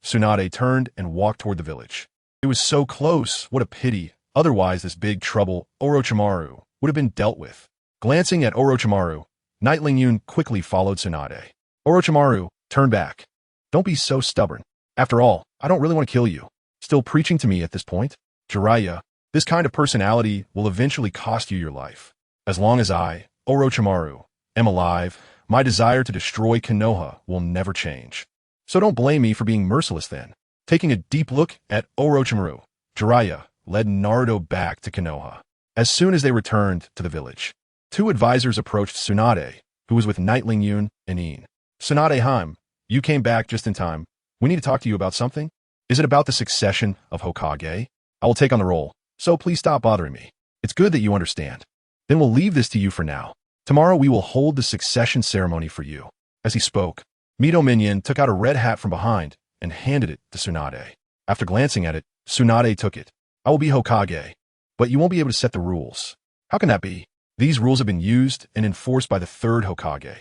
Tsunade turned and walked toward the village. It was so close, what a pity. Otherwise, this big trouble, Orochimaru, would have been dealt with. Glancing at Orochimaru, Knight Lingyun quickly followed Tsunade. Orochimaru, turn back. Don't be so stubborn. After all, I don't really want to kill you. Still preaching to me at this point? Jiraiya, this kind of personality will eventually cost you your life. As long as I, Orochimaru, am alive, my desire to destroy Konoha will never change. So don't blame me for being merciless then. Taking a deep look at Orochimaru, Jiraiya led Naruto back to Konoha. As soon as they returned to the village, two advisors approached Tsunade, who was with Knight Lingyun and Tsunade, you came back just in time. We need to talk to you about something. Is it about the succession of Hokage? I will take on the role, so please stop bothering me. It's good that you understand. Then we'll leave this to you for now. Tomorrow we will hold the succession ceremony for you. As he spoke, Mito Minion took out a red hat from behind and handed it to Tsunade. After glancing at it, Tsunade took it. I will be Hokage, but you won't be able to set the rules. How can that be? These rules have been used and enforced by the third Hokage.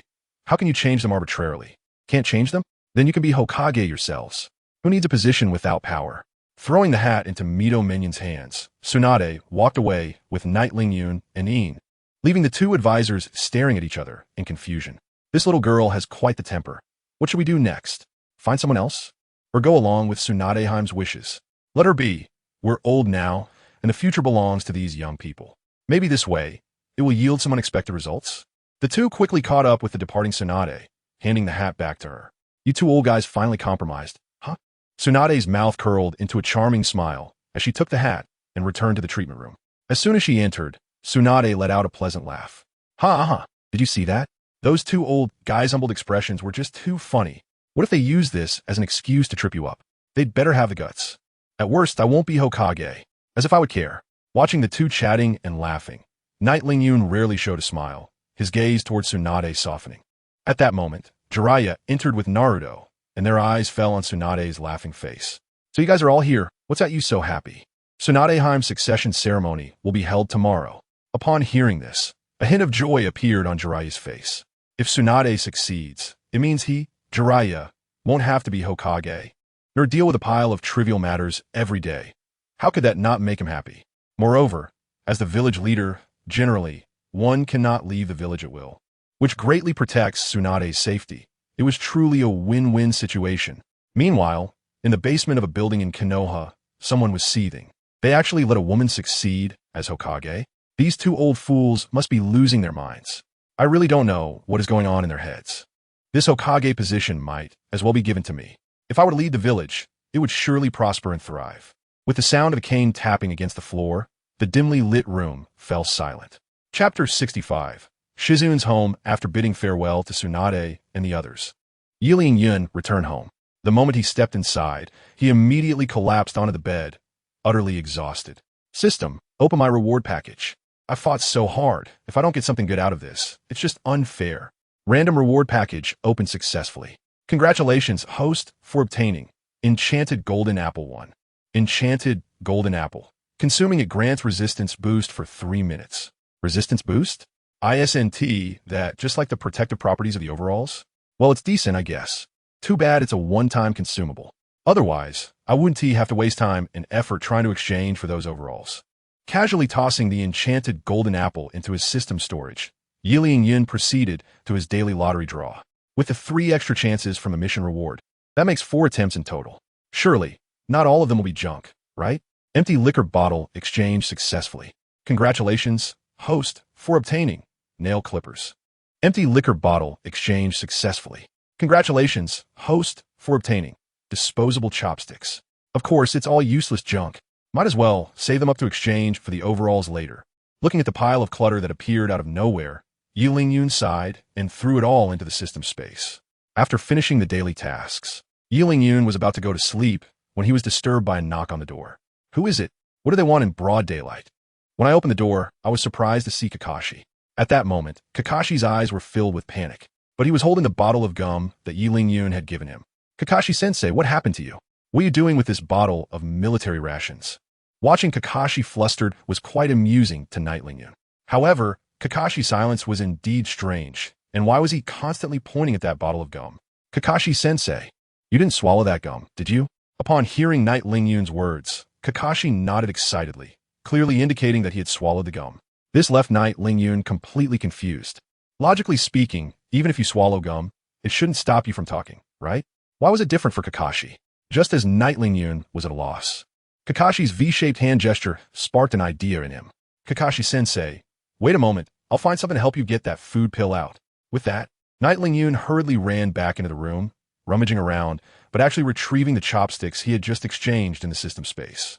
How can you change them arbitrarily? Can't change them? Then you can be Hokage yourselves. Who needs a position without power? Throwing the hat into Mito Minion's hands, Tsunade walked away with Knight Lingyun and leaving the two advisors staring at each other in confusion. This little girl has quite the temper. What should we do next? Find someone else? Or go along with Tsunade's wishes? Let her be. We're old now, and the future belongs to these young people. Maybe this way, it will yield some unexpected results. The two quickly caught up with the departing Tsunade, handing the hat back to her. You two old guys finally compromised, huh? Tsunade's mouth curled into a charming smile as she took the hat and returned to the treatment room. As soon as she entered, Tsunade let out a pleasant laugh. Ha. Did you see that? Those two old guys' humbled expressions were just too funny. What if they use this as an excuse to trip you up? They'd better have the guts. At worst, I won't be Hokage. As if I would care. Watching the two chatting and laughing, Knight Lingyun rarely showed a smile, his gaze towards Tsunade softening. At that moment, Jiraiya entered with Naruto, and their eyes fell on Tsunade's laughing face. So you guys are all here. What's got you so happy? Tsunade's succession ceremony will be held tomorrow. Upon hearing this, a hint of joy appeared on Jiraiya's face. If Tsunade succeeds, it means he, Jiraiya, won't have to be Hokage, nor deal with a pile of trivial matters every day. How could that not make him happy? Moreover, as the village leader, generally, one cannot leave the village at will, which greatly protects Tsunade's safety. It was truly a win-win situation. Meanwhile, in the basement of a building in Konoha, someone was seething. They actually let a woman succeed as Hokage? These two old fools must be losing their minds. I really don't know what is going on in their heads. This Hokage position might as well be given to me. If I were to lead the village, it would surely prosper and thrive. With the sound of a cane tapping against the floor, the dimly lit room fell silent. Chapter 65. Shizun's home after bidding farewell to Tsunade and the others. Yi Lingyun returned home. The moment he stepped inside, he immediately collapsed onto the bed, utterly exhausted. System, open my reward package. I fought so hard. If I don't get something good out of this, it's just unfair. Random reward package opened successfully. Congratulations, host, for obtaining Enchanted Golden Apple 1. Enchanted Golden Apple. Consuming it grants resistance boost for 3 minutes. Resistance boost? ISNT, that just like the protective properties of the overalls? Well, it's decent, I guess. Too bad it's a one-time consumable. Otherwise, I wouldn't have to waste time and effort trying to exchange for those overalls. Casually tossing the enchanted golden apple into his system storage, Yin proceeded to his daily lottery draw. With the 3 extra chances from the mission reward, that makes 4 attempts in total. Surely, not all of them will be junk, right? Empty liquor bottle exchanged successfully. Congratulations, host, for obtaining nail clippers. Empty liquor bottle exchanged successfully. Congratulations, host, for obtaining disposable chopsticks. Of course, it's all useless junk. Might as well save them up to exchange for the overalls later. Looking at the pile of clutter that appeared out of nowhere, Yun sighed and threw it all into the system space. After finishing the daily tasks, Yun was about to go to sleep when he was disturbed by a knock on the door. Who is it? What do they want in broad daylight? When I opened the door, I was surprised to see Kakashi. At that moment, Kakashi's eyes were filled with panic, but he was holding the bottle of gum that Yun had given him. Kakashi-sensei, what happened to you? What are you doing with this bottle of military rations? Watching Kakashi flustered was quite amusing to Yun. However, Kakashi's silence was indeed strange, and why was he constantly pointing at that bottle of gum? Kakashi-sensei, you didn't swallow that gum, did you? Upon hearing Yun's words, Kakashi nodded excitedly, clearly indicating that he had swallowed the gum. This left Yun completely confused. Logically speaking, even if you swallow gum, it shouldn't stop you from talking, right? Why was it different for Kakashi? Just as Yun was at a loss. Kakashi's V-shaped hand gesture sparked an idea in him. Kakashi-sensei, wait a moment, I'll find something to help you get that food pill out. With that, Yun hurriedly ran back into the room, rummaging around, but actually retrieving the chopsticks he had just exchanged in the system space.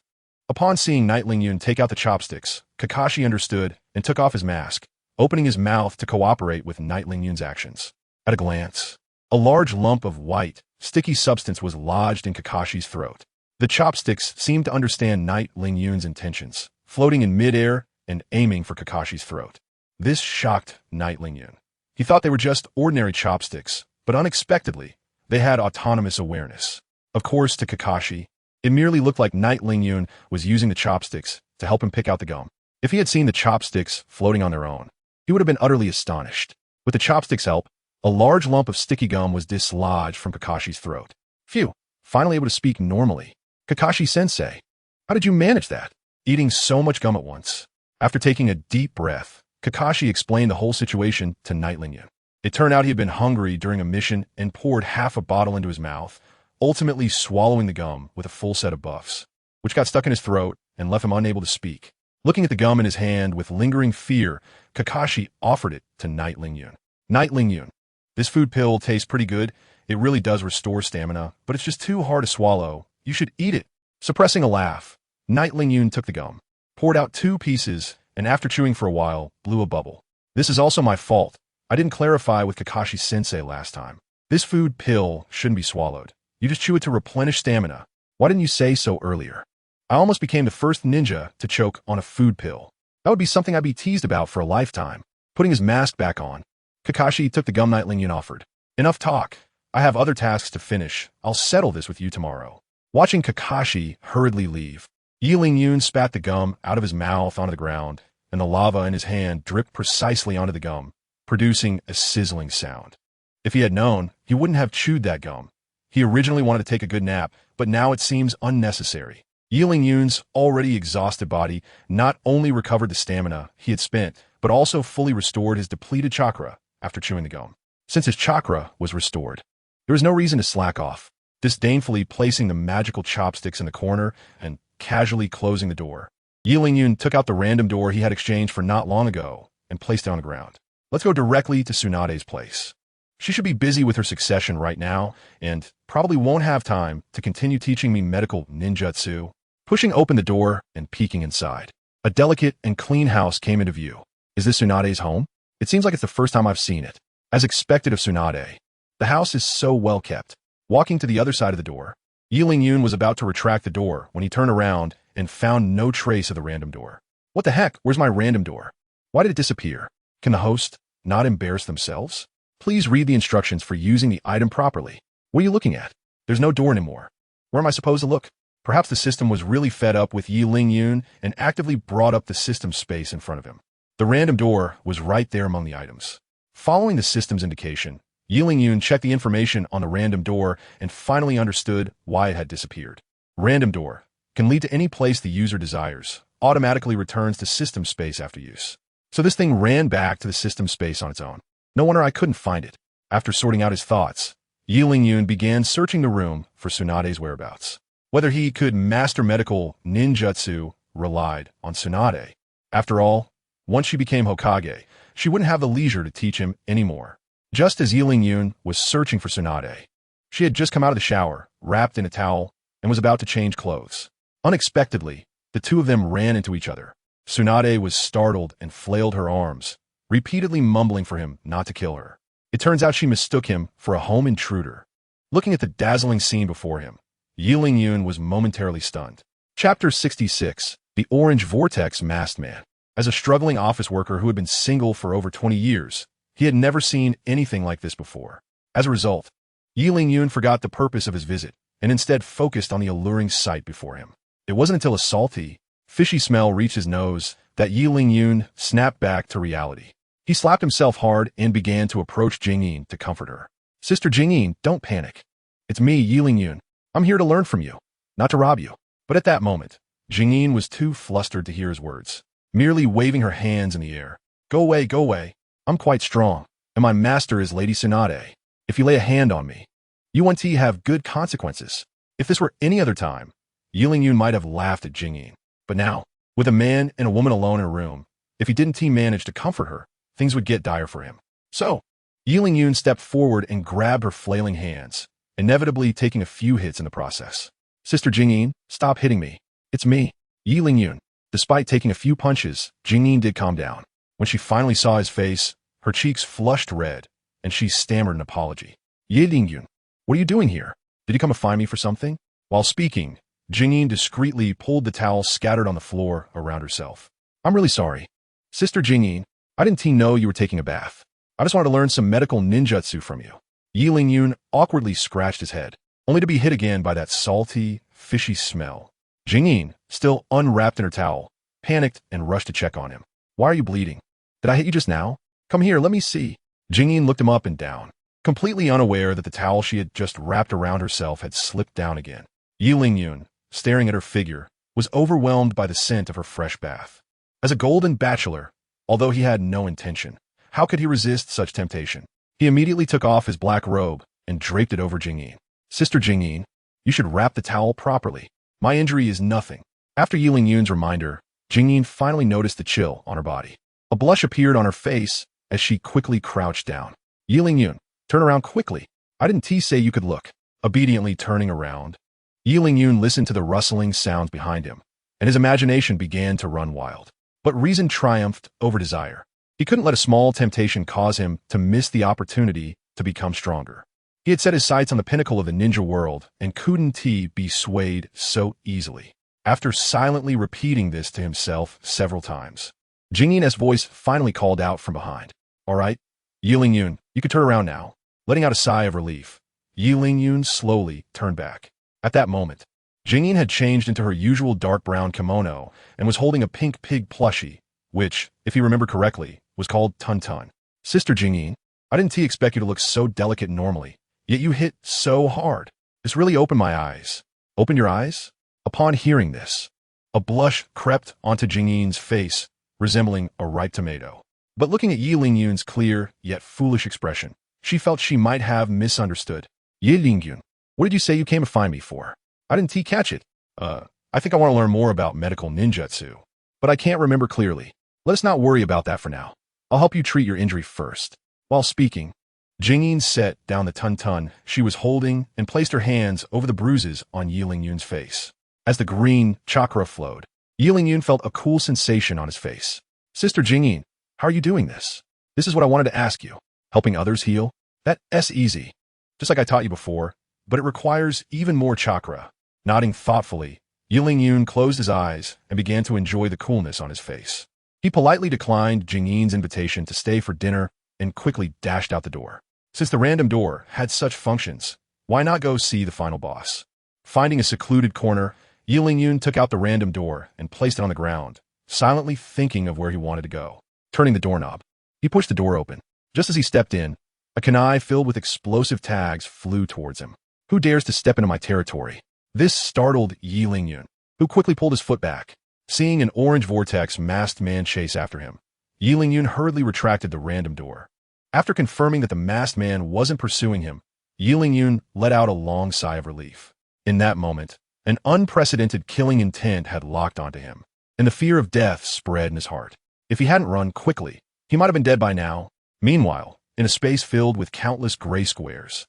Upon seeing Yun take out the chopsticks, Kakashi understood and took off his mask, opening his mouth to cooperate with Yun's actions. At a glance, a large lump of white, sticky substance was lodged in Kakashi's throat. The chopsticks seemed to understand Yun's intentions, floating in midair and aiming for Kakashi's throat. This shocked Yun. He thought they were just ordinary chopsticks, but unexpectedly, they had autonomous awareness. Of course, to Kakashi, it merely looked like Yun was using the chopsticks to help him pick out the gum. If he had seen the chopsticks floating on their own, he would have been utterly astonished. With the chopsticks' help, a large lump of sticky gum was dislodged from Kakashi's throat. Phew, finally able to speak normally. Kakashi-sensei, how did you manage that? Eating so much gum at once. After taking a deep breath, Kakashi explained the whole situation to Yun. It turned out he had been hungry during a mission and poured half a bottle into his mouth, ultimately swallowing the gum with a full set of buffs, which got stuck in his throat and left him unable to speak. Looking at the gum in his hand with lingering fear, Kakashi offered it to Yun. Yun, this food pill tastes pretty good. It really does restore stamina, but it's just too hard to swallow. You should eat it. Suppressing a laugh, Yun took the gum, poured out 2 pieces, and after chewing for a while, blew a bubble. This is also my fault. I didn't clarify with Kakashi-sensei last time. This food pill shouldn't be swallowed. You just chew it to replenish stamina. Why didn't you say so earlier? I almost became the first ninja to choke on a food pill. That would be something I'd be teased about for a lifetime. Putting his mask back on, Kakashi took the gum Yun offered. Enough talk. I have other tasks to finish. I'll settle this with you tomorrow. Watching Kakashi hurriedly leave, Yun spat the gum out of his mouth onto the ground, and the lava in his hand dripped precisely onto the gum, producing a sizzling sound. If he had known, he wouldn't have chewed that gum. He originally wanted to take a good nap, but now it seems unnecessary. Yun's already exhausted body not only recovered the stamina he had spent, but also fully restored his depleted chakra after chewing the gum. Since his chakra was restored, there was no reason to slack off, disdainfully placing the magical chopsticks in the corner and casually closing the door. Yun took out the random door he had exchanged for not long ago and placed it on the ground. Let's go directly to Tsunade's place. She should be busy with her succession right now and probably won't have time to continue teaching me medical ninjutsu. Pushing open the door and peeking inside, a delicate and clean house came into view. Is this Tsunade's home? It seems like it's the first time I've seen it. As expected of Tsunade, the house is so well kept. Walking to the other side of the door, Yun was about to retract the door when he turned around and found no trace of the random door. What the heck? Where's my random door? Why did it disappear? Can the host not embarrass themselves? Please read the instructions for using the item properly. What are you looking at? There's no door anymore. Where am I supposed to look? Perhaps the system was really fed up with Yun and actively brought up the system space in front of him. The random door was right there among the items. Following the system's indication, Yun checked the information on the random door and finally understood why it had disappeared. Random door can lead to any place the user desires, automatically returns to system space after use. So this thing ran back to the system space on its own. No wonder I couldn't find it. After sorting out his thoughts, Yi Lingyun began searching the room for Tsunade's whereabouts. Whether he could master medical ninjutsu relied on Tsunade. After all, once she became Hokage, she wouldn't have the leisure to teach him anymore. Just as Yi Lingyun was searching for Tsunade, she had just come out of the shower, wrapped in a towel, and was about to change clothes. Unexpectedly, the two of them ran into each other. Tsunade was startled and flailed her arms, repeatedly mumbling for him not to kill her. It turns out she mistook him for a home intruder. Looking at the dazzling scene before him, Yi Lingyun was momentarily stunned. Chapter 66, The Orange Vortex Masked Man. As a struggling office worker who had been single for over 20 years, he had never seen anything like this before. As a result, Yi Lingyun forgot the purpose of his visit and instead focused on the alluring sight before him. It wasn't until a salty, fishy smell reached his nose that Yi Lingyun snapped back to reality. He slapped himself hard and began to approach Jingyin to comfort her. "Sister Jingyin, don't panic. It's me, Yi Lingyun. I'm here to learn from you, not to rob you." But at that moment, Jingyin was too flustered to hear his words, merely waving her hands in the air. Go away. I'm quite strong, and my master is Lady Tsunade. If you lay a hand on me, you want to have good consequences." If this were any other time, Yi Lingyun might have laughed at Jingyin. But now, with a man and a woman alone in a room, if he didn't manage to comfort her, things would get dire for him. So, Yi Lingyun stepped forward and grabbed her flailing hands, inevitably taking a few hits in the process. "Sister Jingyin, stop hitting me. It's me, Yi Lingyun." Despite taking a few punches, Jingyin did calm down. When she finally saw his face, her cheeks flushed red, and she stammered an apology. "Yi Lingyun, what are you doing here? Did you come to find me for something?" While speaking, Jingyin discreetly pulled the towel scattered on the floor around herself. "I'm really sorry. Sister Jingyin, I didn't know you were taking a bath. I just wanted to learn some medical ninjutsu from you." Yi Lingyun awkwardly scratched his head, only to be hit again by that salty, fishy smell. Jingyin, still unwrapped in her towel, panicked and rushed to check on him. "Why are you bleeding? Did I hit you just now? Come here, let me see." Jingyin looked him up and down, completely unaware that the towel she had just wrapped around herself had slipped down again. Yi Lingyun, staring at her figure, was overwhelmed by the scent of her fresh bath. As a golden bachelor, although he had no intention, how could he resist such temptation? He immediately took off his black robe and draped it over Jingyin. "Sister Jingyin, you should wrap the towel properly. My injury is nothing." After Yi Lingyun's reminder, Jingyin finally noticed the chill on her body. A blush appeared on her face as she quickly crouched down. "Yi Lingyun, turn around quickly. I didn't say you could look." Obediently turning around, Yi Lingyun listened to the rustling sounds behind him, and his imagination began to run wild. But reason triumphed over desire. He couldn't let a small temptation cause him to miss the opportunity to become stronger. He had set his sights on the pinnacle of the ninja world and couldn't be swayed so easily. After silently repeating this to himself several times, Jingyin's voice finally called out from behind. "All right, Yi Lingyun, you can turn around now." Letting out a sigh of relief, Yi Lingyun slowly turned back. At that moment, Jingyin had changed into her usual dark brown kimono and was holding a pink pig plushie, which, if he remembered correctly, was called Tun Tun. "Sister Jingyin, I didn't expect you to look so delicate normally, yet you hit so hard. This really opened my eyes." "Open your eyes?" Upon hearing this, a blush crept onto Jingyin's face, resembling a ripe tomato. But looking at Yi Lingyun's clear yet foolish expression, she felt she might have misunderstood. "Yi Lingyun, what did you say you came to find me for? I didn't catch it." I think I want to learn more about medical ninjutsu, but I can't remember clearly. Let us not worry about that for now. I'll help you treat your injury first." While speaking, Jingyin set down the Tun Tun she was holding and placed her hands over the bruises on Yi Lingyun's face. As the green chakra flowed, Yi Lingyun felt a cool sensation on his face. "Sister Jingyin, how are you doing this? This is what I wanted to ask you. Helping others heal? That's easy. Just like I taught you before, but it requires even more chakra." Nodding thoughtfully, Yi Lingyun closed his eyes and began to enjoy the coolness on his face. He politely declined Jingyin's invitation to stay for dinner and quickly dashed out the door. Since the random door had such functions, why not go see the final boss? Finding a secluded corner, Yi Lingyun took out the random door and placed it on the ground, silently thinking of where he wanted to go. Turning the doorknob, he pushed the door open. Just as he stepped in, a kunai filled with explosive tags flew towards him. "Who dares to step into my territory?" This startled Yi Lingyun, who quickly pulled his foot back. Seeing an orange vortex masked man chase after him, Yi Lingyun hurriedly retracted the random door. After confirming that the masked man wasn't pursuing him, Yi Lingyun let out a long sigh of relief. In that moment, an unprecedented killing intent had locked onto him, and the fear of death spread in his heart. If he hadn't run quickly, he might have been dead by now. Meanwhile, in a space filled with countless gray squares.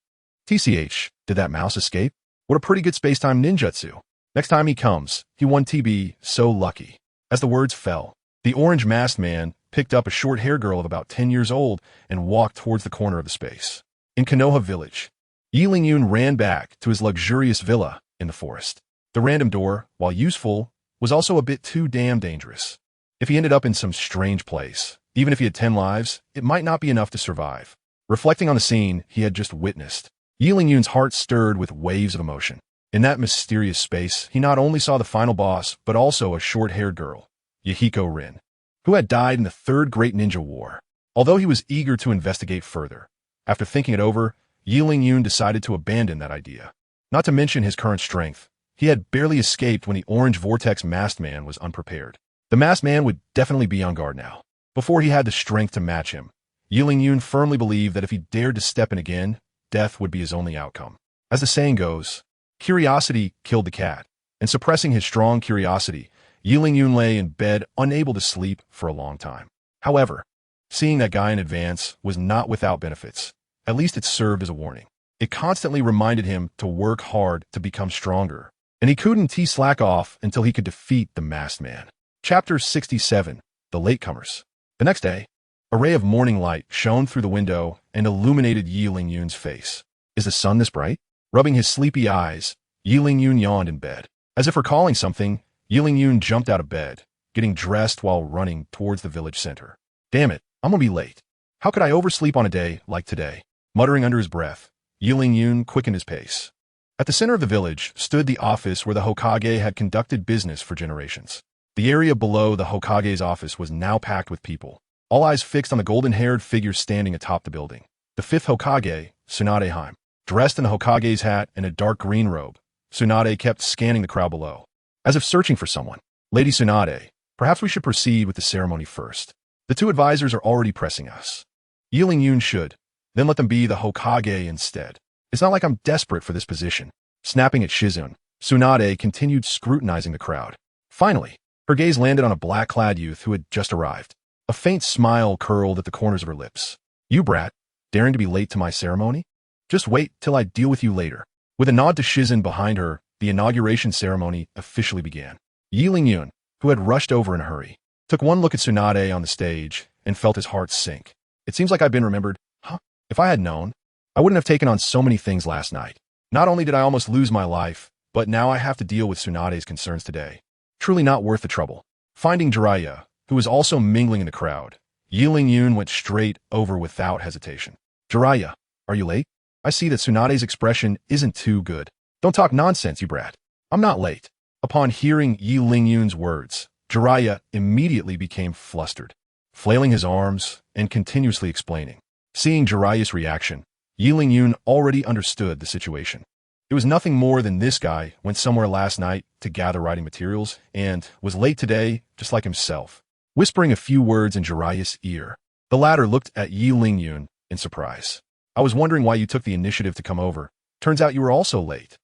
TCH, did that mouse escape? What a pretty good space-time ninjutsu. Next time he comes, he won TB, so lucky. As the words fell, the orange-masked man picked up a short-haired girl of about 10 years old and walked towards the corner of the space. In Konoha village, Yi Lingyun ran back to his luxurious villa in the forest. The random door, while useful, was also a bit too damn dangerous. If he ended up in some strange place, even if he had 10 lives, it might not be enough to survive. Reflecting on the scene he had just witnessed, Yi Lingyun's heart stirred with waves of emotion. In that mysterious space, he not only saw the final boss, but also a short-haired girl, Yahiko Rin, who had died in the Third Great Ninja War. Although he was eager to investigate further, after thinking it over, Yi Lingyun decided to abandon that idea. Not to mention his current strength, he had barely escaped when the orange vortex masked man was unprepared. The masked man would definitely be on guard now. Before he had the strength to match him, Yi Lingyun firmly believed that if he dared to step in again, death would be his only outcome. As the saying goes, curiosity killed the cat, and suppressing his strong curiosity, Yi Lingyun lay in bed unable to sleep for a long time. However, seeing that guy in advance was not without benefits. At least it served as a warning. It constantly reminded him to work hard to become stronger, and he couldn't slack off until he could defeat the masked man. Chapter 67, The Latecomers. The next day, a ray of morning light shone through the window and illuminated Yi Lingyun's face. Is the sun this bright? Rubbing his sleepy eyes, Yi Lingyun yawned in bed. As if recalling something, Yi Lingyun jumped out of bed, getting dressed while running towards the village center. Damn it, I'm gonna be late. How could I oversleep on a day like today? Muttering under his breath, Yi Lingyun quickened his pace. At the center of the village stood the office where the Hokage had conducted business for generations. The area below the Hokage's office was now packed with people, all eyes fixed on the golden-haired figure standing atop the building. The fifth Hokage, Tsunade Heim. Dressed in the Hokage's hat and a dark green robe, Tsunade kept scanning the crowd below, as if searching for someone. Lady Tsunade, perhaps we should proceed with the ceremony first. The two advisors are already pressing us. Yi Lingyun should, then let them be the Hokage instead. It's not like I'm desperate for this position. Snapping at Shizune, Tsunade continued scrutinizing the crowd. Finally, her gaze landed on a black-clad youth who had just arrived. A faint smile curled at the corners of her lips. You brat, daring to be late to my ceremony? Just wait till I deal with you later. With a nod to Shizune behind her, the inauguration ceremony officially began. Yi Lingyun, who had rushed over in a hurry, took one look at Tsunade on the stage and felt his heart sink. It seems like I've been remembered. Huh? If I had known, I wouldn't have taken on so many things last night. Not only did I almost lose my life, but now I have to deal with Tsunade's concerns today. Truly not worth the trouble. Finding Jiraiya, who was also mingling in the crowd, Yi Lingyun went straight over without hesitation. Jiraiya, are you late? I see that Tsunade's expression isn't too good. Don't talk nonsense, you brat. I'm not late. Upon hearing Yi Lingyun's words, Jiraiya immediately became flustered, flailing his arms and continuously explaining. Seeing Jiraiya's reaction, Yi Lingyun already understood the situation. It was nothing more than this guy went somewhere last night to gather writing materials and was late today just like himself. Whispering a few words in Jiraiya's ear, the latter looked at Yi Lingyun in surprise. I was wondering why you took the initiative to come over. Turns out you were also late.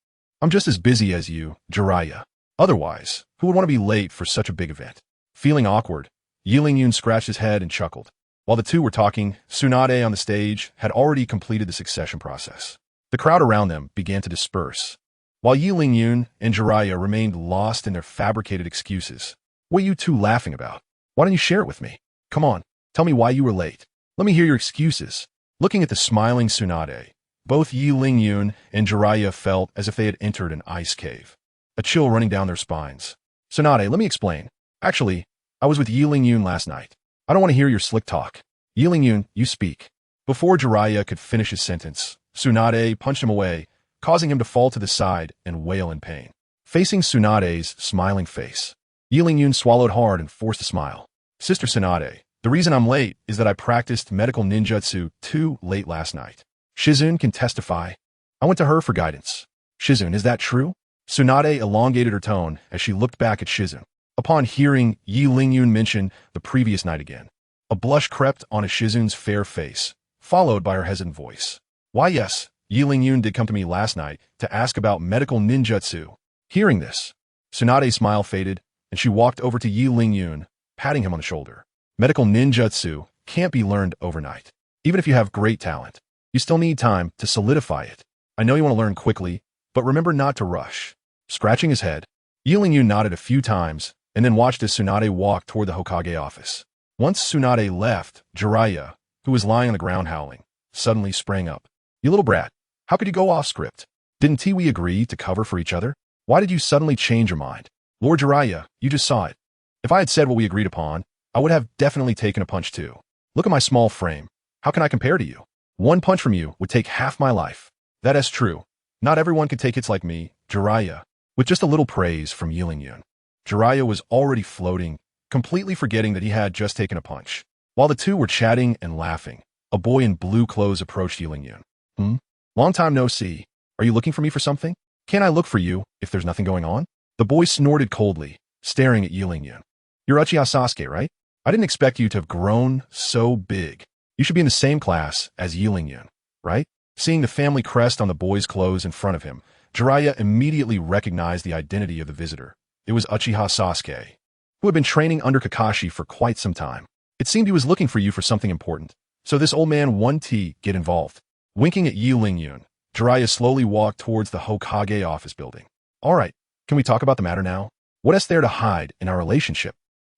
I'm just as busy as you, Jiraiya. Otherwise, who would want to be late for such a big event? Feeling awkward, Yi Lingyun scratched his head and chuckled. While the two were talking, Tsunade on the stage had already completed the succession process. The crowd around them began to disperse, while Yi Lingyun and Jiraiya remained lost in their fabricated excuses. What are you two laughing about? Why don't you share it with me? Come on, tell me why you were late. Let me hear your excuses. Looking at the smiling Tsunade, both Yi Lingyun and Jiraiya felt as if they had entered an ice cave, a chill running down their spines. Tsunade, let me explain. Actually, I was with Yi Lingyun last night. I don't want to hear your slick talk. Yi Lingyun, you speak. Before Jiraiya could finish his sentence, Tsunade punched him away, causing him to fall to the side and wail in pain. Facing Tsunade's smiling face, Yi Lingyun swallowed hard and forced a smile. Sister Tsunade, the reason I'm late is that I practiced medical ninjutsu too late last night. Shizune can testify. I went to her for guidance. Shizune, is that true? Tsunade elongated her tone as she looked back at Shizune. Upon hearing Yi Lingyun mention the previous night again, A blush crept on Shizun's fair face, followed by her hesitant voice. Why yes, Yi Lingyun did come to me last night to ask about medical ninjutsu. Hearing this, Tsunade's smile faded, and she walked over to Yi Lingyun, patting him on the shoulder. Medical ninjutsu can't be learned overnight. Even if you have great talent, you still need time to solidify it. I know you want to learn quickly, but remember not to rush. Scratching his head, Yi Lingyun nodded a few times and then watched as Tsunade walked toward the Hokage office. Once Tsunade left, Jiraiya, who was lying on the ground howling, suddenly sprang up. You little brat, how could you go off script? Didn't we agree to cover for each other? Why did you suddenly change your mind? Lord Jiraiya, you just saw it. If I had said what we agreed upon, I would have definitely taken a punch too. Look at my small frame. How can I compare to you? One punch from you would take half my life. That is true. Not everyone can take hits like me, Jiraiya. With just a little praise from Yi Lingyun, Jiraiya was already floating, completely forgetting that he had just taken a punch. While the two were chatting and laughing, a boy in blue clothes approached Yi Lingyun. Long time no see. Are you looking for me for something? Can't I look for you if there's nothing going on? The boy snorted coldly, staring at Yi Lingyun. You're Uchiha Sasuke, right? I didn't expect you to have grown so big. You should be in the same class as Yi Lingyun, right? Seeing the family crest on the boy's clothes in front of him, Jiraiya immediately recognized the identity of the visitor. It was Uchiha Sasuke, who had been training under Kakashi for quite some time. It seemed he was looking for you for something important. So this old man wanted to get involved. Winking at Yi Lingyun, Jiraiya slowly walked towards the Hokage office building. All right, can we talk about the matter now? What is there to hide in our relationship?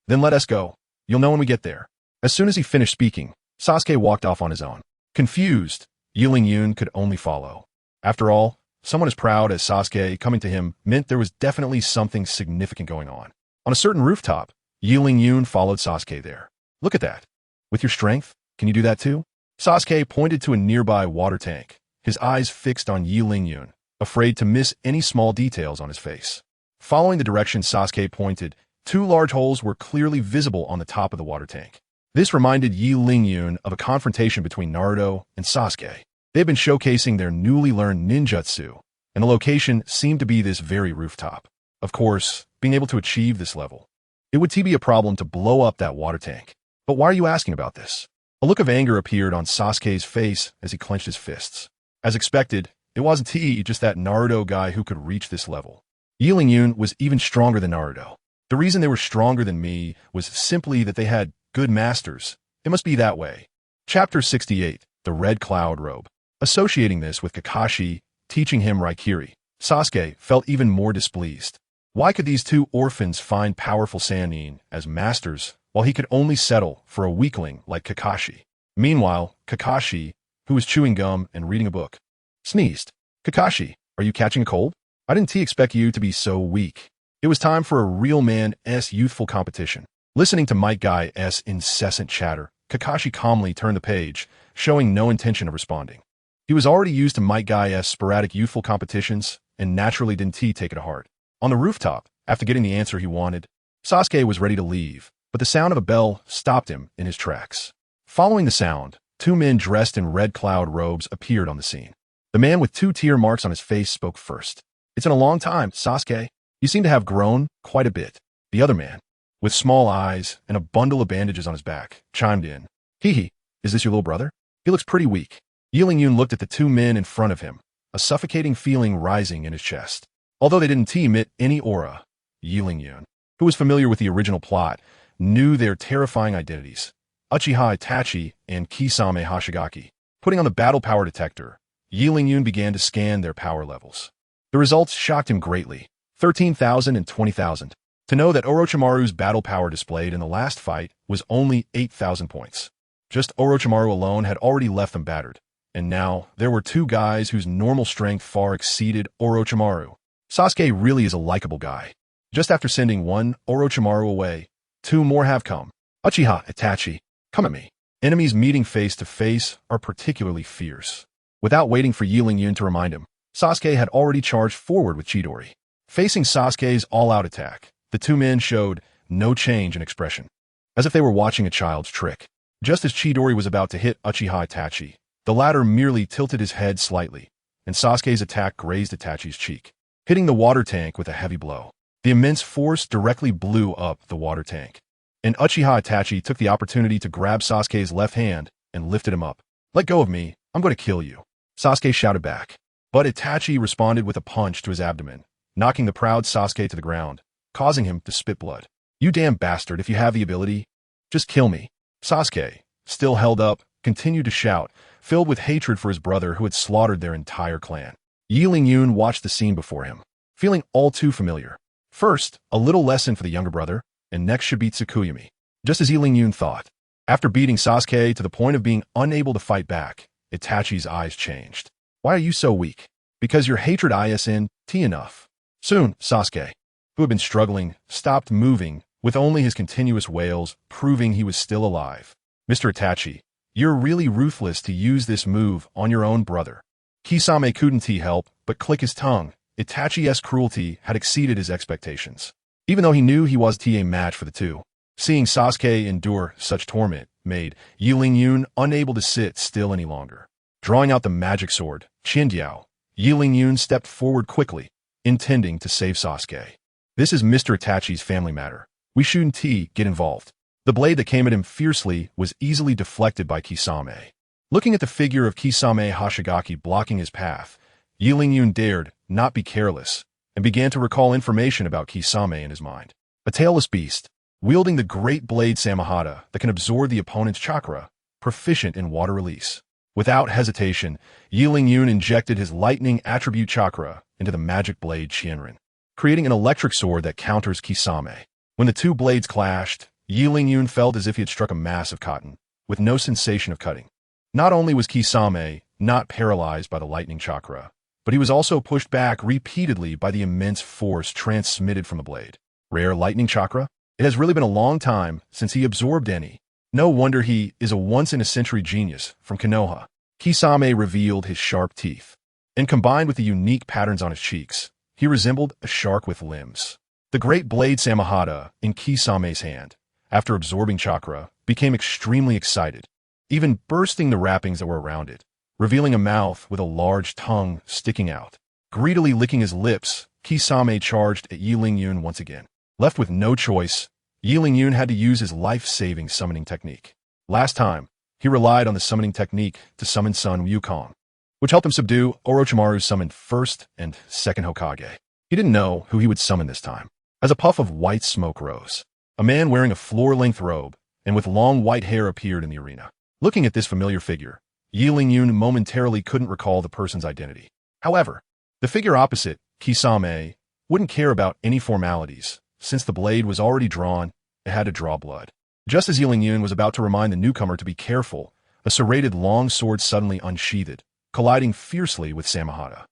Then let us go. You'll know when we get there. As soon as he finished speaking, Sasuke walked off on his own. Confused, Yi Lingyun could only follow. After all, someone as proud as Sasuke coming to him meant there was definitely something significant going on. On a certain rooftop, Yi Lingyun followed Sasuke there. Look at that. With your strength, can you do that too? Sasuke pointed to a nearby water tank, his eyes fixed on Yi Lingyun, afraid to miss any small details on his face. Following the direction Sasuke pointed, two large holes were clearly visible on the top of the water tank. This reminded Yi Lingyun of a confrontation between Naruto and Sasuke. They had been showcasing their newly learned ninjutsu, and the location seemed to be this very rooftop. Of course, being able to achieve this level, it would be a problem to blow up that water tank. But why are you asking about this? A look of anger appeared on Sasuke's face as he clenched his fists. As expected, it wasn't just that Naruto guy who could reach this level. Yi Lingyun was even stronger than Naruto. The reason they were stronger than me was simply that they had good masters. It must be that way. Chapter 68, The Red Cloud Robe. Associating this with Kakashi teaching him Raikiri, Sasuke felt even more displeased. Why could these two orphans find powerful Sannin as masters while he could only settle for a weakling like Kakashi? Meanwhile, Kakashi, who was chewing gum and reading a book, sneezed. Kakashi, are you catching a cold? I didn't expect you to be so weak. It was time for a real man's youthful competition. Listening to Might Guy's incessant chatter, Kakashi calmly turned the page, showing no intention of responding. He was already used to Might Guy's sporadic youthful competitions and naturally didn't take it to heart. On the rooftop, after getting the answer he wanted, Sasuke was ready to leave, but the sound of a bell stopped him in his tracks. Following the sound, two men dressed in red cloud robes appeared on the scene. The man with two tear marks on his face spoke first. It's been a long time, Sasuke. You seem to have grown quite a bit. The other man, with small eyes and a bundle of bandages on his back, chimed in. Hee, is this your little brother? He looks pretty weak. Yi Lingyun looked at the two men in front of him, a suffocating feeling rising in his chest. Although they didn't emit any aura, Yi Lingyun, who was familiar with the original plot, knew their terrifying identities. Uchiha Itachi and Kisame Hashigaki. Putting on the battle power detector, Yi Lingyun began to scan their power levels. The results shocked him greatly. 13,000 and 20,000. To know that Orochimaru's battle power displayed in the last fight was only 8,000 points. Just Orochimaru alone had already left them battered. And now, there were two guys whose normal strength far exceeded Orochimaru. Sasuke really is a likable guy. Just after sending one Orochimaru away, two more have come. Uchiha Itachi, come at me. Enemies meeting face to face are particularly fierce. Without waiting for Yi Lingyun to remind him, Sasuke had already charged forward with Chidori. Facing Sasuke's all-out attack, the two men showed no change in expression, as if they were watching a child's trick. Just as Chidori was about to hit Uchiha Itachi, the latter merely tilted his head slightly, and Sasuke's attack grazed Itachi's cheek, hitting the water tank with a heavy blow. The immense force directly blew up the water tank. and Uchiha Itachi took the opportunity to grab Sasuke's left hand and lifted him up. "Let go of me, I'm going to kill you," Sasuke shouted back. But Itachi responded with a punch to his abdomen, knocking the proud Sasuke to the ground, causing him to spit blood. "You damn bastard, if you have the ability, just kill me." Sasuke, still held up, continued to shout, filled with hatred for his brother who had slaughtered their entire clan. Yi Ling-yun watched the scene before him, feeling all too familiar. First, a little lesson for the younger brother, and next should be Tsukuyami. Just as Yi Ling-yun thought. After beating Sasuke to the point of being unable to fight back, Itachi's eyes changed. "Why are you so weak?" "Because your hatred isn't enough." Soon, Sasuke, who had been struggling, stopped moving, with only his continuous wails proving he was still alive. "Mr. Itachi, you're really ruthless to use this move on your own brother." Kisame couldn't help but click his tongue. Itachi's cruelty had exceeded his expectations. Even though he knew he wasn't a match for the two, seeing Sasuke endure such torment made Yi Ling-yun unable to sit still any longer. Drawing out the magic sword, Qindiao, Yi Ling-yun stepped forward quickly, intending to save Sasuke. "This is Mr. Itachi's family matter. We shouldn't get involved." The blade that came at him fiercely was easily deflected by Kisame. Looking at the figure of Kisame Hoshigaki blocking his path, Yi Ling-yun dared not be careless, and began to recall information about Kisame in his mind. A tailless beast, wielding the great blade Samahata that can absorb the opponent's chakra, proficient in water release. Without hesitation, Yi Ling-yun injected his lightning attribute chakra into the magic blade Qianren, creating an electric sword that counters Kisame. When the two blades clashed, Yi Ling-yun felt as if he had struck a mass of cotton, with no sensation of cutting. Not only was Kisame not paralyzed by the lightning chakra, but he was also pushed back repeatedly by the immense force transmitted from the blade. Rare lightning chakra? It has really been a long time since he absorbed any. No wonder he is a once-in-a-century genius from Konoha. Kisame revealed his sharp teeth, and combined with the unique patterns on his cheeks, he resembled a shark with limbs. The great blade Samahata in Kisame's hand, after absorbing chakra, became extremely excited, even bursting the wrappings that were around it, revealing a mouth with a large tongue sticking out. Greedily licking his lips, Kisame charged at Yi Ling-yun once again. Left with no choice, Yi Ling-yun had to use his life-saving summoning technique. Last time, he relied on the summoning technique to summon Sun Wukong, which helped him subdue Orochimaru's summoned first and second Hokage. He didn't know who he would summon this time. As a puff of white smoke rose, a man wearing a floor-length robe and with long white hair appeared in the arena. Looking at this familiar figure, Yi Ling-yun momentarily couldn't recall the person's identity. However, the figure opposite, Kisame, wouldn't care about any formalities. Since the blade was already drawn, it had to draw blood. Just as Yi Ling-yun was about to remind the newcomer to be careful, a serrated long sword suddenly unsheathed, colliding fiercely with Samahata.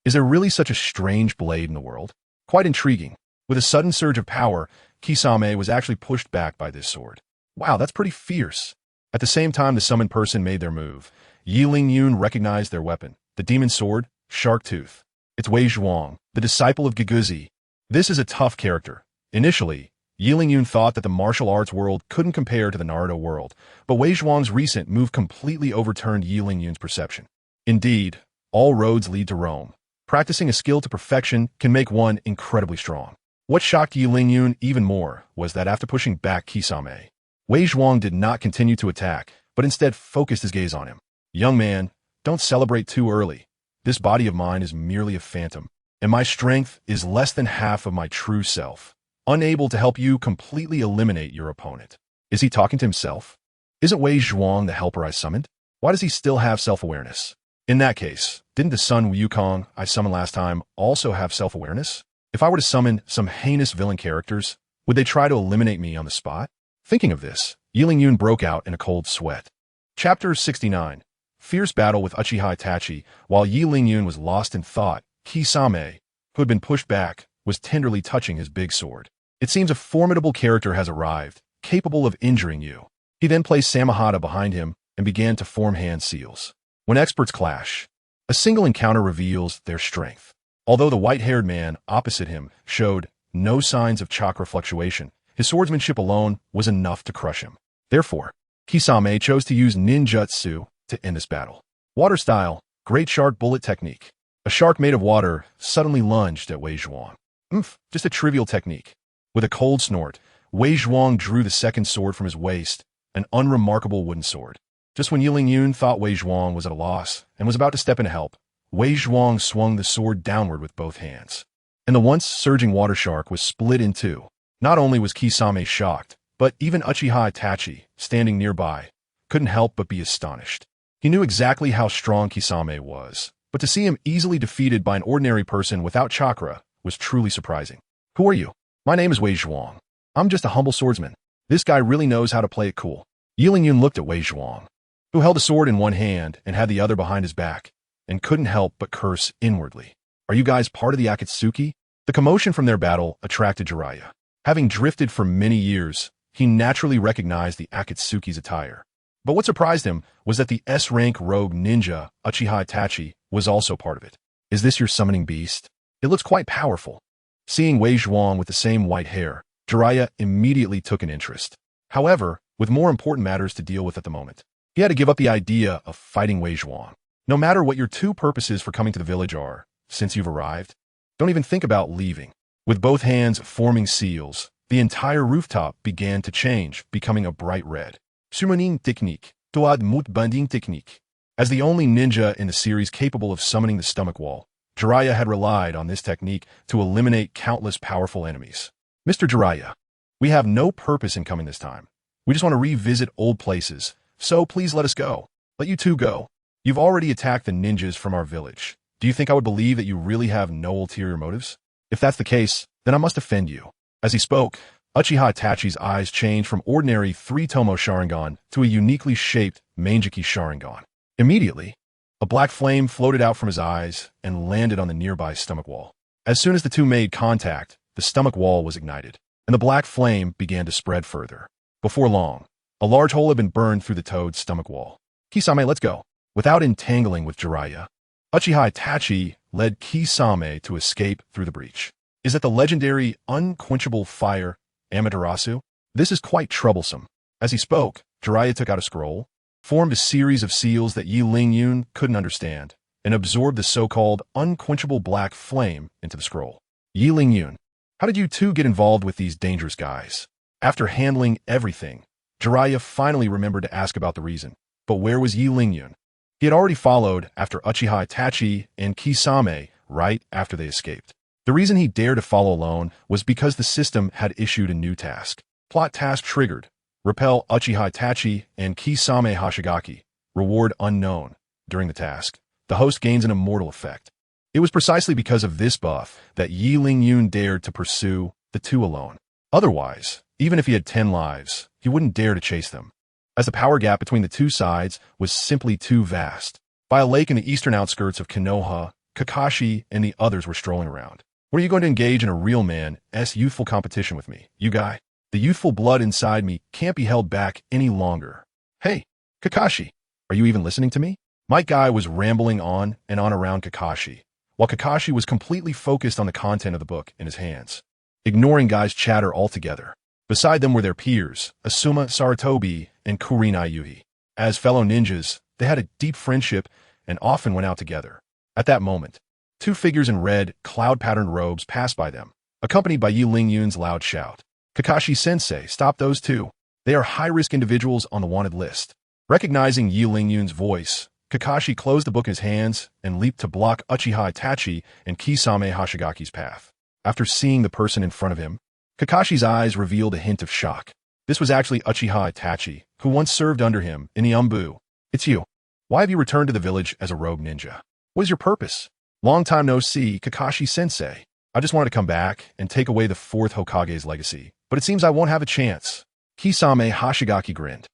Is there really such a strange blade in the world? Quite intriguing. With a sudden surge of power, Kisame was actually pushed back by this sword. Wow, that's pretty fierce. At the same time the summoned person made their move, Yi Ling-yun recognized their weapon, the demon sword, Shark Tooth. It's Wei Zhuang, the disciple of Geguzi. This is a tough character. Initially, Yi Ling-yun thought that the martial arts world couldn't compare to the Naruto world, but Wei Zhuang's recent move completely overturned Yi Ling-yun's perception. Indeed, all roads lead to Rome. Practicing a skill to perfection can make one incredibly strong. What shocked Yi Ling-yun even more was that after pushing back Kisame, Wei Zhuang did not continue to attack, but instead focused his gaze on him. "Young man, don't celebrate too early. This body of mine is merely a phantom, and my strength is less than half of my true self, unable to help you completely eliminate your opponent." Is he talking to himself? Isn't Wei Zhuang the helper I summoned? Why does he still have self-awareness? In that case, didn't the Sun Wukong I summoned last time also have self-awareness? If I were to summon some heinous villain characters, would they try to eliminate me on the spot? Thinking of this, Yi Ling-yun broke out in a cold sweat. Chapter 69. Fierce battle with Uchiha Itachi. While Yi Ling-yun was lost in thought, Kisame, who had been pushed back, was tenderly touching his big sword. "It seems a formidable character has arrived, capable of injuring you." He then placed Samahata behind him and began to form hand seals. When experts clash, a single encounter reveals their strength. Although the white-haired man opposite him showed no signs of chakra fluctuation, his swordsmanship alone was enough to crush him. Therefore, Kisame chose to use ninjutsu to end this battle. Water style, great shark bullet technique. A shark made of water suddenly lunged at Wei Zhuang. Just a trivial technique. With a cold snort, Wei Zhuang drew the second sword from his waist, an unremarkable wooden sword. Just when Yiling Yun thought Wei Zhuang was at a loss and was about to step in to help, Wei Zhuang swung the sword downward with both hands. And the once surging water shark was split in two. Not only was Kisame shocked, but even Uchiha Itachi, standing nearby, couldn't help but be astonished. He knew exactly how strong Kisame was, but to see him easily defeated by an ordinary person without chakra was truly surprising. Who are you? My name is Wei Zhuang. I'm just a humble swordsman. This guy really knows how to play it cool. Yiling Yun looked at Wei Zhuang, who held a sword in one hand and had the other behind his back, and couldn't help but curse inwardly. Are you guys part of the Akatsuki? The commotion from their battle attracted Jiraiya. Having drifted for many years, he naturally recognized the Akatsuki's attire. But what surprised him was that the S-rank rogue ninja, Uchiha Itachi, was also part of it. Is this your summoning beast? It looks quite powerful. Seeing Wei Zhuang with the same white hair, Jiraiya immediately took an interest. However, with more important matters to deal with at the moment, he had to give up the idea of fighting Wei Zhuang. No matter what your two purposes for coming to the village are, since you've arrived, don't even think about leaving. With both hands forming seals, the entire rooftop began to change, becoming a bright red. Summoning technique. Toad mut binding technique. As the only ninja in the series capable of summoning the stomach wall, Jiraiya had relied on this technique to eliminate countless powerful enemies. Mr. Jiraiya, we have no purpose in coming this time. We just want to revisit old places, so please let us go. Let you two go. You've already attacked the ninjas from our village. Do you think I would believe that you really have no ulterior motives? If that's the case, then I must offend you. As he spoke, Uchiha Itachi's eyes changed from ordinary three-tomo Sharingan to a uniquely shaped Mangeki Sharingan. Immediately, a black flame floated out from his eyes and landed on the nearby stomach wall. As soon as the two made contact, the stomach wall was ignited, and the black flame began to spread further. Before long, a large hole had been burned through the toad's stomach wall. Kisame, let's go. Without entangling with Jiraiya, Uchiha Itachi led Kisame to escape through the breach. Is that the legendary unquenchable fire, Amaterasu? This is quite troublesome. As he spoke, Jiraiya took out a scroll, formed a series of seals that Yiling Yun couldn't understand, and absorbed the so-called unquenchable black flame into the scroll. Yiling Yun, how did you two get involved with these dangerous guys? After handling everything, Jiraiya finally remembered to ask about the reason. But where was Yiling Yun? He had already followed after Uchiha Itachi and Kisame right after they escaped. The reason he dared to follow alone was because the system had issued a new task. Plot task triggered. Repel Uchiha Itachi and Kisame Hashigaki. Reward unknown. During the task, the host gains an immortal effect. It was precisely because of this buff that Yiling Yun dared to pursue the two alone. Otherwise, even if he had 10 lives, he wouldn't dare to chase them, as the power gap between the two sides was simply too vast. By a lake in the eastern outskirts of Konoha, Kakashi and the others were strolling around. When are you going to engage in a real man's youthful competition with me, you guy? The youthful blood inside me can't be held back any longer. Hey, Kakashi, are you even listening to me? My guy was rambling on and on around Kakashi, while Kakashi was completely focused on the content of the book in his hands, ignoring Guy's chatter altogether. Beside them were their peers, Asuma Sarutobi and Kurinai Yuhi. As fellow ninjas, they had a deep friendship and often went out together. At that moment, two figures in red, cloud-patterned robes passed by them, accompanied by Yiling Yun's loud shout. Kakashi-sensei, stop those two. They are high-risk individuals on the wanted list. Recognizing Yiling Yun's voice, Kakashi closed the book in his hands and leaped to block Uchiha Itachi and Kisame Hashigaki's path. After seeing the person in front of him, Kakashi's eyes revealed a hint of shock. This was actually Uchiha Itachi, who once served under him in the Umbu. It's you. Why have you returned to the village as a rogue ninja? What is your purpose? Long time no see, Kakashi-sensei. I just wanted to come back and take away the fourth Hokage's legacy, but it seems I won't have a chance. Kisame Hashigaki grinned,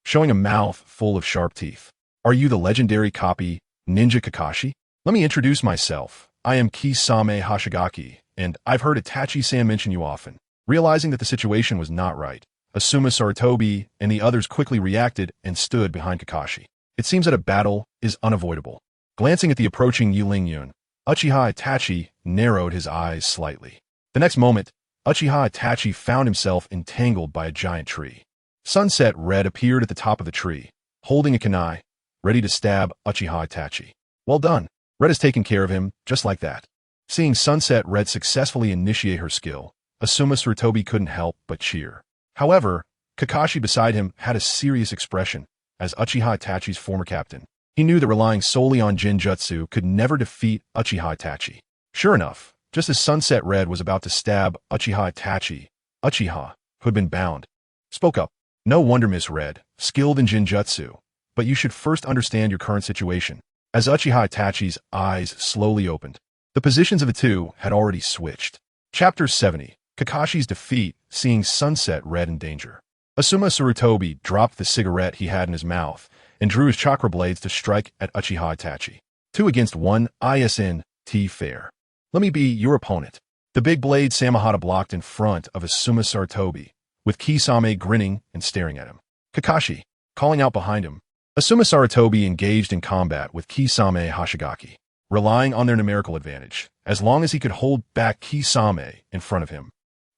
showing a mouth full of sharp teeth. Are you the legendary copy, Ninja Kakashi? Let me introduce myself. I am Kisame Hashigaki, and I've heard Itachi-san mention you often. Realizing that the situation was not right, Asuma Sarutobi and the others quickly reacted and stood behind Kakashi. It seems that a battle is unavoidable. Glancing at the approaching Yiling Yun, Uchiha Itachi narrowed his eyes slightly. The next moment, Uchiha Itachi found himself entangled by a giant tree. Sunset Red appeared at the top of the tree, holding a kunai, ready to stab Uchiha Itachi. Well done. Red has taken care of him, just like that. Seeing Sunset Red successfully initiate her skill, Asuma Sarutobi couldn't help but cheer. However, Kakashi beside him had a serious expression. As Uchiha Itachi's former captain, he knew that relying solely on Jinjutsu could never defeat Uchiha Itachi. Sure enough, just as Sunset Red was about to stab Uchiha Itachi, Uchiha, who had been bound, spoke up. No wonder, Miss Red, skilled in Jinjutsu, but you should first understand your current situation. As Uchiha Itachi's eyes slowly opened, the positions of the two had already switched. Chapter 70, Kakashi's defeat, seeing Sunset Red in danger. Asuma Sarutobi dropped the cigarette he had in his mouth and drew his chakra blades to strike at Uchiha Itachi. 2 against 1, ISNT fair. Let me be your opponent. The big blade Samahata blocked in front of Asuma Sarutobi, with Kisame grinning and staring at him. Kakashi, calling out behind him. Asuma Sarutobi engaged in combat with Kisame Hashigaki, relying on their numerical advantage, as long as he could hold back Kisame in front of him.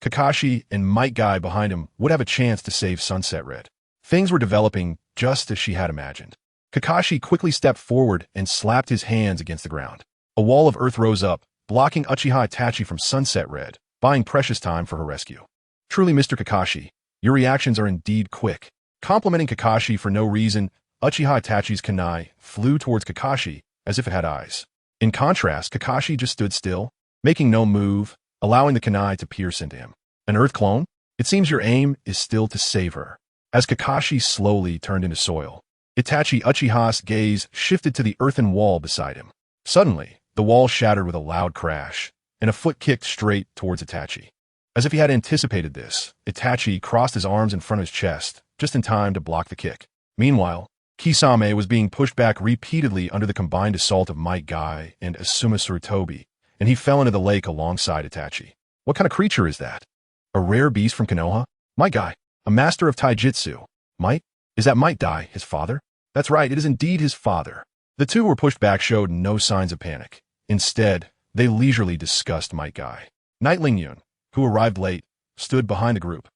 Kakashi and Might Guy behind him would have a chance to save Sunset Red. Things were developing just as she had imagined. Kakashi quickly stepped forward and slapped his hands against the ground. A wall of earth rose up, blocking Uchiha Itachi from Sunset Red, buying precious time for her rescue. Truly, Mr. Kakashi, your reactions are indeed quick. Complimenting Kakashi for no reason, Uchiha Itachi's kunai flew towards Kakashi as if it had eyes. In contrast, Kakashi just stood still, making no move, allowing the kunai to pierce into him. An earth clone? It seems your aim is still to save her. As Kakashi slowly turned into soil, Itachi Uchiha's gaze shifted to the earthen wall beside him. Suddenly, the wall shattered with a loud crash, and a foot kicked straight towards Itachi. As if he had anticipated this, Itachi crossed his arms in front of his chest, just in time to block the kick. Meanwhile, Kisame was being pushed back repeatedly under the combined assault of Might Guy and Asuma Sarutobi, and he fell into the lake alongside Itachi. What kind of creature is that? A rare beast from Konoha? Might Guy, a master of taijutsu. Might? Is that Might Guy, his father? That's right, it is indeed his father. The two who were pushed back showed no signs of panic. Instead, they leisurely discussed Might Guy. Knight Lingyun, who arrived late, stood behind the group,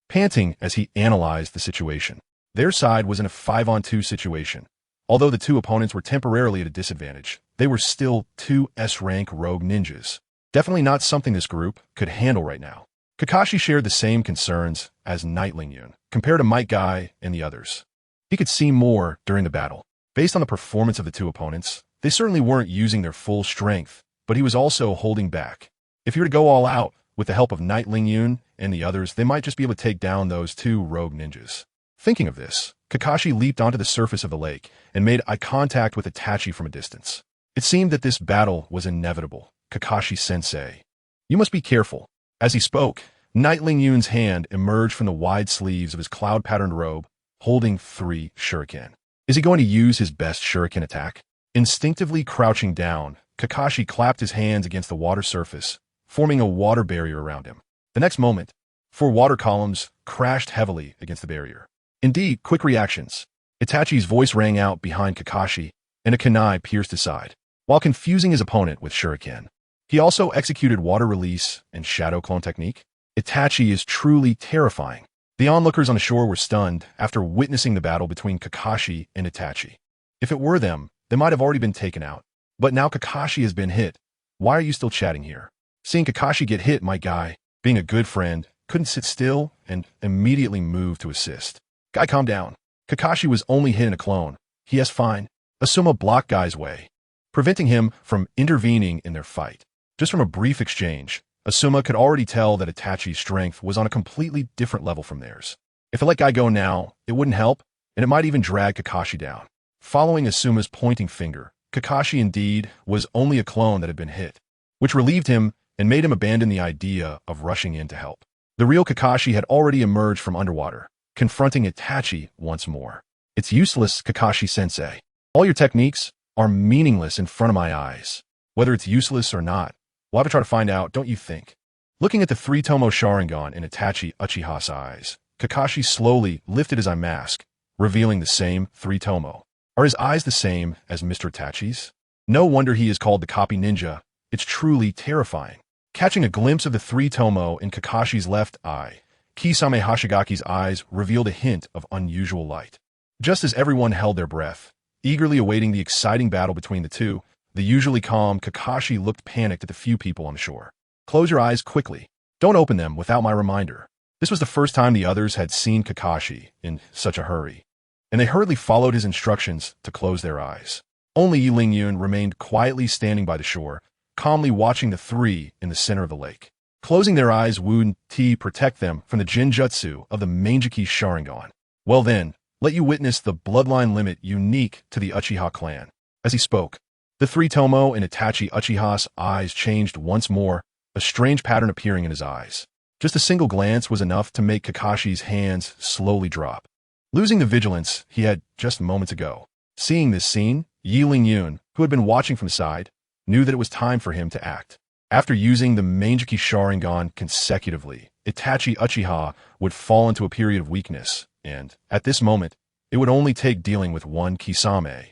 panting as he analyzed the situation. Their side was in a 5-on-2 situation. Although the two opponents were temporarily at a disadvantage, they were still 2 S-rank rogue ninjas. Definitely not something this group could handle right now. Kakashi shared the same concerns as Knight Lingyun, compared to Might Guy and the others. He could see more during the battle. Based on the performance of the two opponents, they certainly weren't using their full strength, but he was also holding back. If he were to go all out, with the help of Knight Lingyun and the others, they might just be able to take down those 2 rogue ninjas. Thinking of this, Kakashi leaped onto the surface of the lake and made eye contact with Itachi from a distance. It seemed that this battle was inevitable. Kakashi-sensei, you must be careful. As he spoke, Knight Lingyun's hand emerged from the wide sleeves of his cloud-patterned robe, holding 3 shuriken. Is he going to use his best shuriken attack? Instinctively crouching down, Kakashi clapped his hands against the water surface, forming a water barrier around him. The next moment, 4 water columns crashed heavily against the barrier. Indeed, quick reactions. Itachi's voice rang out behind Kakashi, and a kunai pierced his side. While confusing his opponent with shuriken, he also executed water release and shadow clone technique. Itachi is truly terrifying. The onlookers on the shore were stunned after witnessing the battle between Kakashi and Itachi. If it were them, they might have already been taken out. But now Kakashi has been hit. Why are you still chatting here? Seeing Kakashi get hit, my guy, being a good friend, couldn't sit still and immediately moved to assist. Guy, calm down. Kakashi was only hit in a clone. He is fine. Asuma blocked Guy's way, preventing him from intervening in their fight. Just from a brief exchange, Asuma could already tell that Itachi's strength was on a completely different level from theirs. If they let Guy go now, it wouldn't help, and it might even drag Kakashi down. Following Asuma's pointing finger, Kakashi indeed was only a clone that had been hit, which relieved him and made him abandon the idea of rushing in to help. The real Kakashi had already emerged from underwater, confronting Itachi once more. It's useless, Kakashi-sensei. All your techniques are meaningless in front of my eyes. Whether it's useless or not, we'll have to try to find out, don't you think? Looking at the 3-tomo Sharingan in Itachi Uchiha's eyes, Kakashi slowly lifted his eye mask, revealing the same 3-tomo. Are his eyes the same as Mr. Itachi's? No wonder he is called the copy ninja. It's truly terrifying. Catching a glimpse of the 3-tomo in Kakashi's left eye, Kisame Hashigaki's eyes revealed a hint of unusual light. Just as everyone held their breath, eagerly awaiting the exciting battle between the two, the usually calm Kakashi looked panicked at the few people on the shore. Close your eyes quickly. Don't open them without my reminder. This was the first time the others had seen Kakashi in such a hurry, and they hurriedly followed his instructions to close their eyes. Only Yi Lingyun remained quietly standing by the shore, calmly watching the three in the center of the lake. Closing their eyes would protect them from the Jinjutsu of the Mangeki Sharingan. Well then, let you witness the bloodline limit unique to the Uchiha clan. As he spoke, the three Tomo and Itachi Uchiha's eyes changed once more, a strange pattern appearing in his eyes. Just a single glance was enough to make Kakashi's hands slowly drop, losing the vigilance he had just moments ago. Seeing this scene, Yi Lingyun, who had been watching from the side, knew that it was time for him to act. After using the Mangeki Sharingan consecutively, Itachi Uchiha would fall into a period of weakness, and, at this moment, it would only take dealing with one Kisame.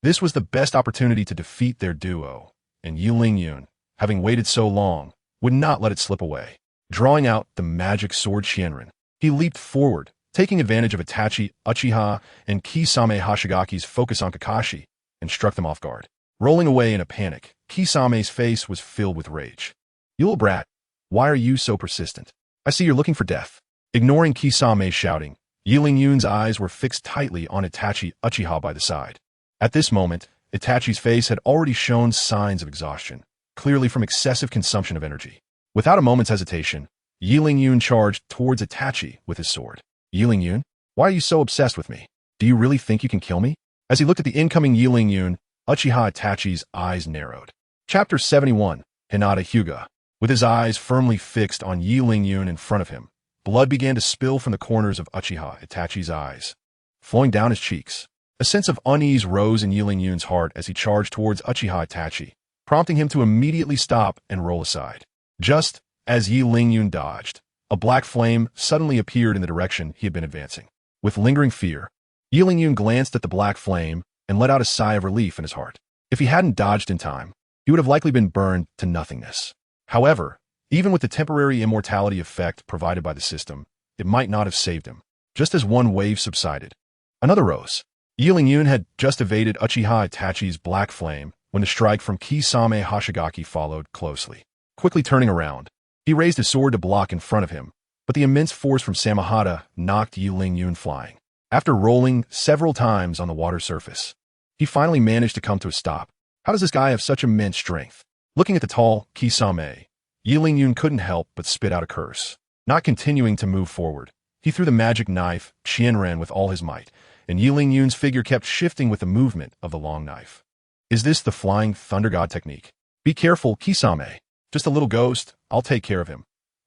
This was the best opportunity to defeat their duo, and Yi Lingyun, having waited so long, would not let it slip away. Drawing out the magic sword Qianren, he leaped forward, taking advantage of Itachi Uchiha and Kisame Hashigaki's focus on Kakashi, and struck them off guard. Rolling away in a panic, Kisame's face was filled with rage. "You little brat, why are you so persistent? I see you're looking for death." Ignoring Kisame's shouting, Yi Lingyun's eyes were fixed tightly on Itachi Uchiha by the side. At this moment, Itachi's face had already shown signs of exhaustion, clearly from excessive consumption of energy. Without a moment's hesitation, Yi Lingyun charged towards Itachi with his sword. "Yi Lingyun, why are you so obsessed with me? Do you really think you can kill me?" As he looked at the incoming Yi Lingyun, Uchiha Itachi's eyes narrowed. Chapter 71, Hinata Hyuga. With his eyes firmly fixed on Yi Lingyun in front of him, blood began to spill from the corners of Uchiha Itachi's eyes, flowing down his cheeks. A sense of unease rose in Yi Lingyun's heart as he charged towards Uchiha Itachi, prompting him to immediately stop and roll aside. Just as Yi Lingyun dodged, a black flame suddenly appeared in the direction he had been advancing. With lingering fear, Yi Lingyun glanced at the black flame and let out a sigh of relief in his heart. If he hadn't dodged in time, he would have likely been burned to nothingness. However, even with the temporary immortality effect provided by the system, it might not have saved him. Just as one wave subsided, another rose. Yi Lingyun had just evaded Uchiha Itachi's black flame when the strike from Kisame Hashigaki followed closely. Quickly turning around, he raised his sword to block in front of him, but the immense force from Samahata knocked Yi Lingyun flying. After rolling several times on the water surface, he finally managed to come to a stop. How does this guy have such immense strength? Looking at the tall Kisame, Yi Lingyun couldn't help but spit out a curse. Not continuing to move forward, he threw the magic knife Qianren with all his might, and Yi Lingyun's figure kept shifting with the movement of the long knife. Is this the flying thunder god technique? Be careful, Kisame. Just a little ghost, I'll take care of him.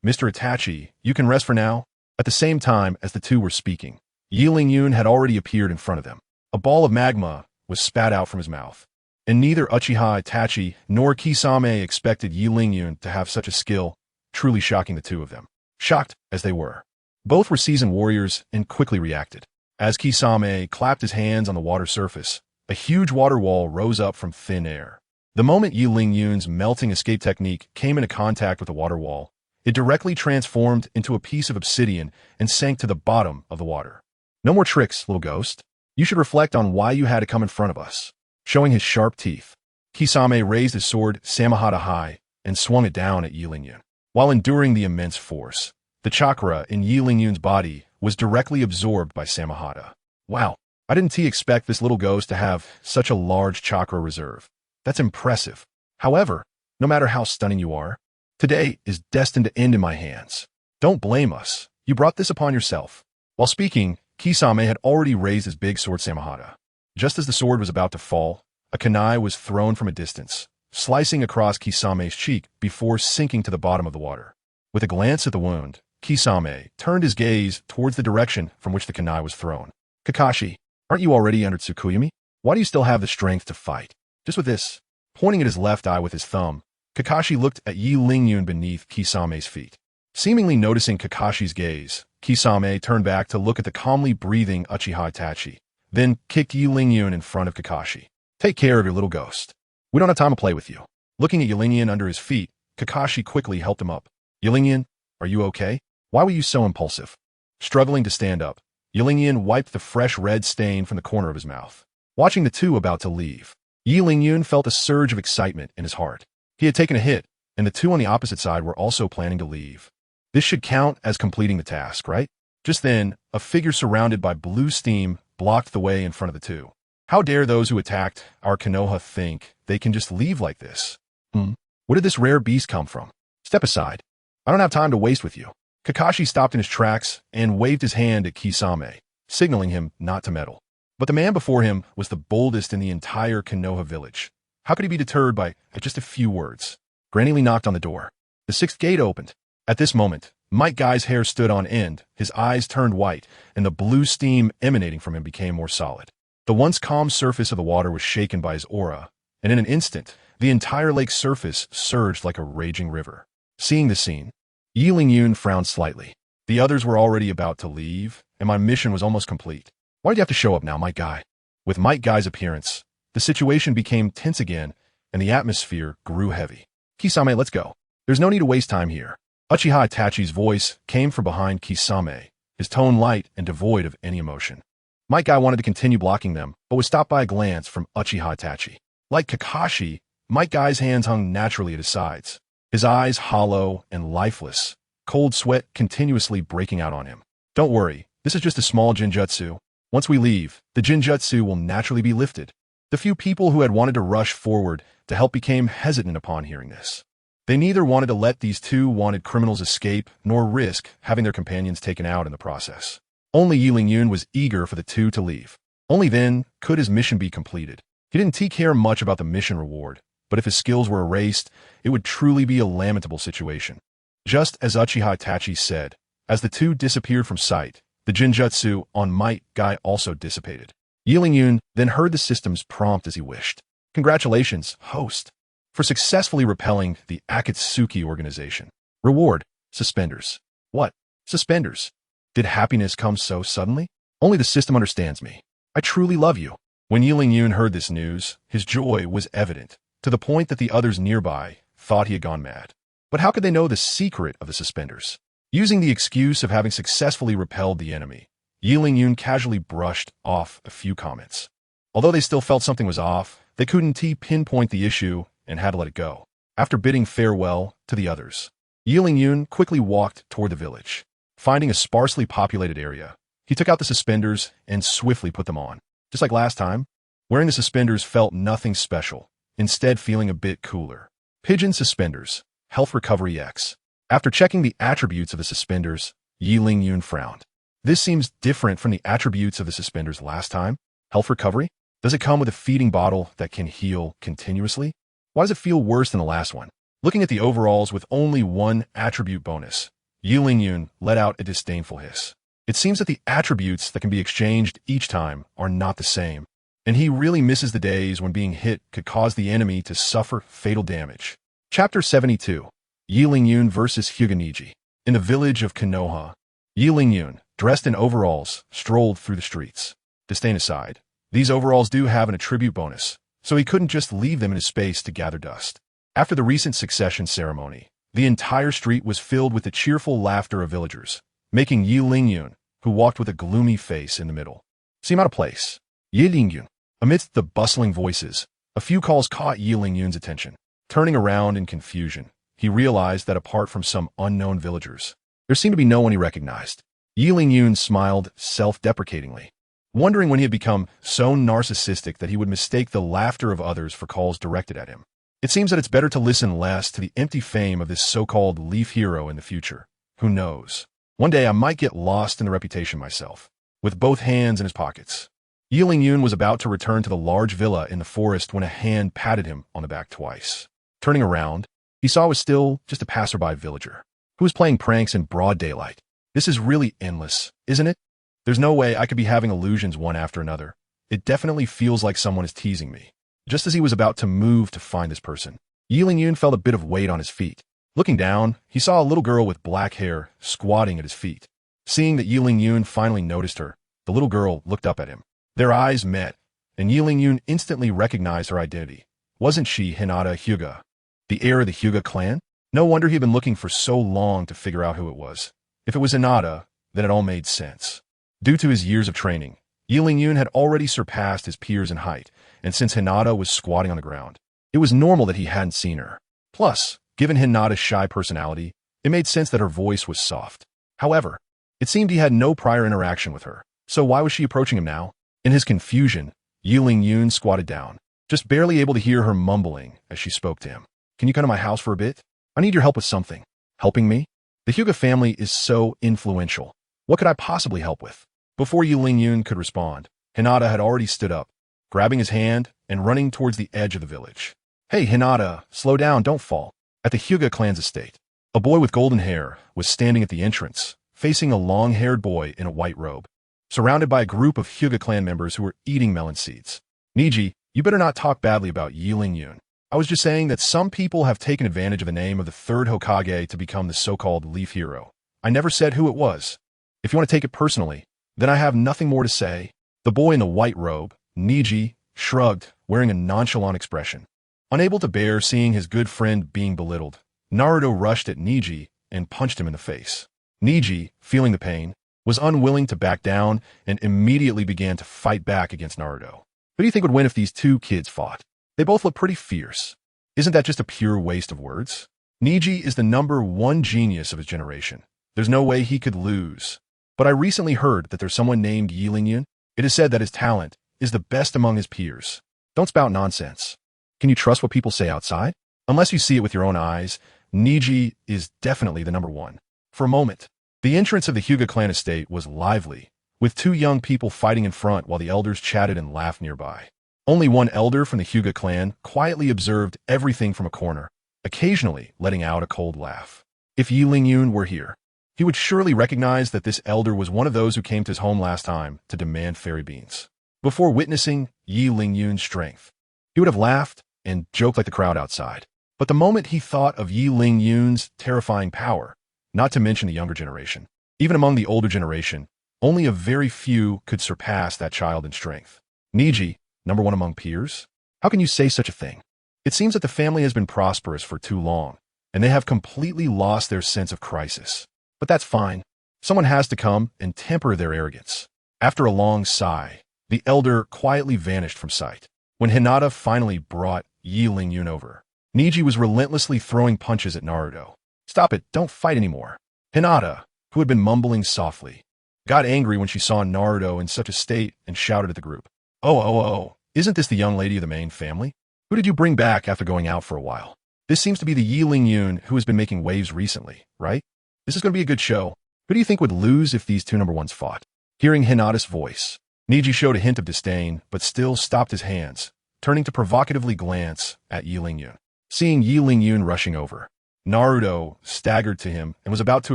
Mr. Itachi, you can rest for now. At the same time as the two were speaking, Yi Lingyun had already appeared in front of them. A ball of magma was spat out from his mouth, and neither Uchiha Itachi nor Kisame expected Yi Lingyun to have such a skill, truly shocking the two of them. Shocked as they were, both were seasoned warriors and quickly reacted. As Kisame clapped his hands on the water surface, a huge water wall rose up from thin air. The moment Yi Lingyun's melting escape technique came into contact with the water wall, it directly transformed into a piece of obsidian and sank to the bottom of the water. "No more tricks, little ghost. You should reflect on why you had to come in front of us." Showing his sharp teeth, Kisame raised his sword Samahata high and swung it down at Yi Lingyun. While enduring the immense force, the chakra in Yi Lingyun's body was directly absorbed by Samahata. Wow, I didn't expect this little ghost to have such a large chakra reserve. That's impressive. However, no matter how stunning you are, today is destined to end in my hands. Don't blame us. You brought this upon yourself. While speaking, Kisame had already raised his big sword Samahata. Just as the sword was about to fall, a kunai was thrown from a distance, slicing across Kisame's cheek before sinking to the bottom of the water. With a glance at the wound, Kisame turned his gaze towards the direction from which the kunai was thrown. "Kakashi, aren't you already under Tsukuyami? Why do you still have the strength to fight?" Just with this, pointing at his left eye with his thumb, Kakashi looked at Yi Lingyun beneath Kisame's feet. Seemingly noticing Kakashi's gaze, Kisame turned back to look at the calmly breathing Uchiha Itachi, then kicked Yi Lingyun in front of Kakashi. "Take care of your little ghost. We don't have time to play with you." Looking at Yi Lingyun under his feet, Kakashi quickly helped him up. "Yi Lingyun, are you okay? Why were you so impulsive?" Struggling to stand up, Yi Lingyun wiped the fresh red stain from the corner of his mouth. Watching the two about to leave, Yi Lingyun felt a surge of excitement in his heart. He had taken a hit, and the two on the opposite side were also planning to leave. This should count as completing the task, right? Just then, a figure surrounded by blue steam blocked the way in front of the two. How dare those who attacked our Konoha think they can just leave like this? Where did this rare beast come from? Step aside. I don't have time to waste with you. Kakashi stopped in his tracks and waved his hand at Kisame, signaling him not to meddle. But the man before him was the boldest in the entire Konoha village. How could he be deterred by just a few words? Granny Lee knocked on the door. The sixth gate opened. At this moment, Might Guy's hair stood on end, his eyes turned white, and the blue steam emanating from him became more solid. The once calm surface of the water was shaken by his aura, and in an instant, the entire lake's surface surged like a raging river. Seeing the scene, Yi Lingyun frowned slightly. The others were already about to leave, and my mission was almost complete. Why did you have to show up now, Might Guy? With Might Guy's appearance, the situation became tense again, and the atmosphere grew heavy. Kisame, let's go. There's no need to waste time here. Uchiha Itachi's voice came from behind Kisame, his tone light and devoid of any emotion. Might Guy wanted to continue blocking them, but was stopped by a glance from Uchiha Itachi. Like Kakashi, Might Guy's hands hung naturally at his sides, his eyes hollow and lifeless, cold sweat continuously breaking out on him. Don't worry, this is just a small jinjutsu. Once we leave, the jinjutsu will naturally be lifted. The few people who had wanted to rush forward to help became hesitant upon hearing this. They neither wanted to let these two wanted criminals escape nor risk having their companions taken out in the process. Only Yi Lingyun was eager for the two to leave. Only then could his mission be completed. He didn't care much about the mission reward, but if his skills were erased, it would truly be a lamentable situation. Just as Uchiha Itachi said, as the two disappeared from sight, the jinjutsu on Might Guy also dissipated. Yi Lingyun then heard the system's prompt as he wished. Congratulations, host, for successfully repelling the Akatsuki organization. Reward, suspenders. What? Suspenders? Did happiness come so suddenly? Only the system understands me. I truly love you. When Yi Lingyun heard this news, his joy was evident, to the point that the others nearby thought he had gone mad. But how could they know the secret of the suspenders? Using the excuse of having successfully repelled the enemy, Yi Lingyun casually brushed off a few comments. Although they still felt something was off, they couldn't pinpoint the issue and had to let it go. After bidding farewell to the others, Yi Lingyun quickly walked toward the village. Finding a sparsely populated area, he took out the suspenders and swiftly put them on. Just like last time, wearing the suspenders felt nothing special, instead feeling a bit cooler. Pigeon Suspenders, Health Recovery X. After checking the attributes of the suspenders, Yi Lingyun frowned. This seems different from the attributes of the suspenders last time. Health Recovery? Does it come with a feeding bottle that can heal continuously? Why does it feel worse than the last one? Looking at the overalls with only one attribute bonus, Yi Lingyun let out a disdainful hiss. It seems that the attributes that can be exchanged each time are not the same, and he really misses the days when being hit could cause the enemy to suffer fatal damage. Chapter 72. Yi Lingyun vs. Hyuganiji. In the village of Konoha, Yi Lingyun, dressed in overalls, strolled through the streets. Disdain aside, these overalls do have an attribute bonus, so he couldn't just leave them in his space to gather dust. After the recent succession ceremony, the entire street was filled with the cheerful laughter of villagers, making Yi Lingyun, who walked with a gloomy face in the middle, seem out of place. Yi Lingyun. Amidst the bustling voices, a few calls caught Yi Lingyun's attention. Turning around in confusion, he realized that apart from some unknown villagers, there seemed to be no one he recognized. Yi Lingyun smiled self-deprecatingly, wondering when he had become so narcissistic that he would mistake the laughter of others for calls directed at him. It seems that it's better to listen less to the empty fame of this so-called leaf hero in the future. Who knows? One day I might get lost in the reputation myself. With both hands in his pockets, Yi Lingyun was about to return to the large villa in the forest when a hand patted him on the back twice. Turning around, he saw it was still just a passerby villager, who was playing pranks in broad daylight. This is really endless, isn't it? There's no way I could be having illusions one after another. It definitely feels like someone is teasing me. Just as he was about to move to find this person, Yi Lingyun felt a bit of weight on his feet. Looking down, he saw a little girl with black hair squatting at his feet. Seeing that Yi Lingyun finally noticed her, the little girl looked up at him. Their eyes met, and Yi Lingyun instantly recognized her identity. Wasn't she Hinata Hyuga, the heir of the Hyuga clan? No wonder he had been looking for so long to figure out who it was. If it was Hinata, then it all made sense. Due to his years of training, Yi Lingyun had already surpassed his peers in height, and since Hinata was squatting on the ground, it was normal that he hadn't seen her. Plus, given Hinata's shy personality, It made sense that her voice was soft. However, it seemed he had no prior interaction with her, so why was she approaching him now? In his confusion, Yi-Ling-Yun squatted down, just barely able to hear her mumbling as she spoke to him. Can you come to my house for a bit? I need your help with something. Helping me? The Hyuga family is so influential. What could I possibly help with? Before Yi-Ling-Yun could respond, Hinata had already stood up, grabbing his hand and running towards the edge of the village. Hey, Hinata, slow down, don't fall. At the Hyuga clan's estate, a boy with golden hair was standing at the entrance, facing a long-haired boy in a white robe, surrounded by a group of Hyuga clan members who were eating melon seeds. Niji, you better not talk badly about Yi-Ling-Yun. I was just saying that some people have taken advantage of the name of the third Hokage to become the so-called Leaf Hero. I never said who it was. If you want to take it personally, then I have nothing more to say. The boy in the white robe, Niji, shrugged, wearing a nonchalant expression. Unable to bear seeing his good friend being belittled, Naruto rushed at Niji and punched him in the face. Niji, feeling the pain, was unwilling to back down and immediately began to fight back against Naruto. Who do you think would win if these two kids fought? They both look pretty fierce. Isn't that just a pure waste of words? Niji is the #1 genius of his generation. There's no way he could lose. But I recently heard that there's someone named Yi-Ling-Yun. It is said that his talent is the best among his peers. Don't spout nonsense. Can you trust what people say outside? Unless you see it with your own eyes, Niji is definitely the #1. For a moment, the entrance of the Hyuga clan estate was lively, with two young people fighting in front while the elders chatted and laughed nearby. Only one elder from the Hyuga clan quietly observed everything from a corner, occasionally letting out a cold laugh. If Yi-Ling-Yun were here, he would surely recognize that this elder was one of those who came to his home last time to demand fairy beans. Before witnessing Yi-Ling-Yun's strength, he would have laughed and joked like the crowd outside. But the moment he thought of Yi-Ling-Yun's terrifying power, not to mention the younger generation, even among the older generation, only a very few could surpass that child in strength. Niji, #1 among peers? How can you say such a thing? It seems that the family has been prosperous for too long, and they have completely lost their sense of crisis. But that's fine. Someone has to come and temper their arrogance. After a long sigh, the elder quietly vanished from sight. When Hinata finally brought Yi-Ling-Yun over, Niji was relentlessly throwing punches at Naruto. Stop it, don't fight anymore. Hinata, who had been mumbling softly, got angry when she saw Naruto in such a state and shouted at the group. Oh, isn't this the young lady of the main family? Who did you bring back after going out for a while? This seems to be the Yi-Ling-Yun who has been making waves recently, right? This is going to be a good show. Who do you think would lose if these two #1s fought? Hearing Hinata's voice, Niji showed a hint of disdain, but still stopped his hands, turning to provocatively glance at Yi-Ling-Yun. Seeing Yi-Ling-Yun rushing over, Naruto staggered to him and was about to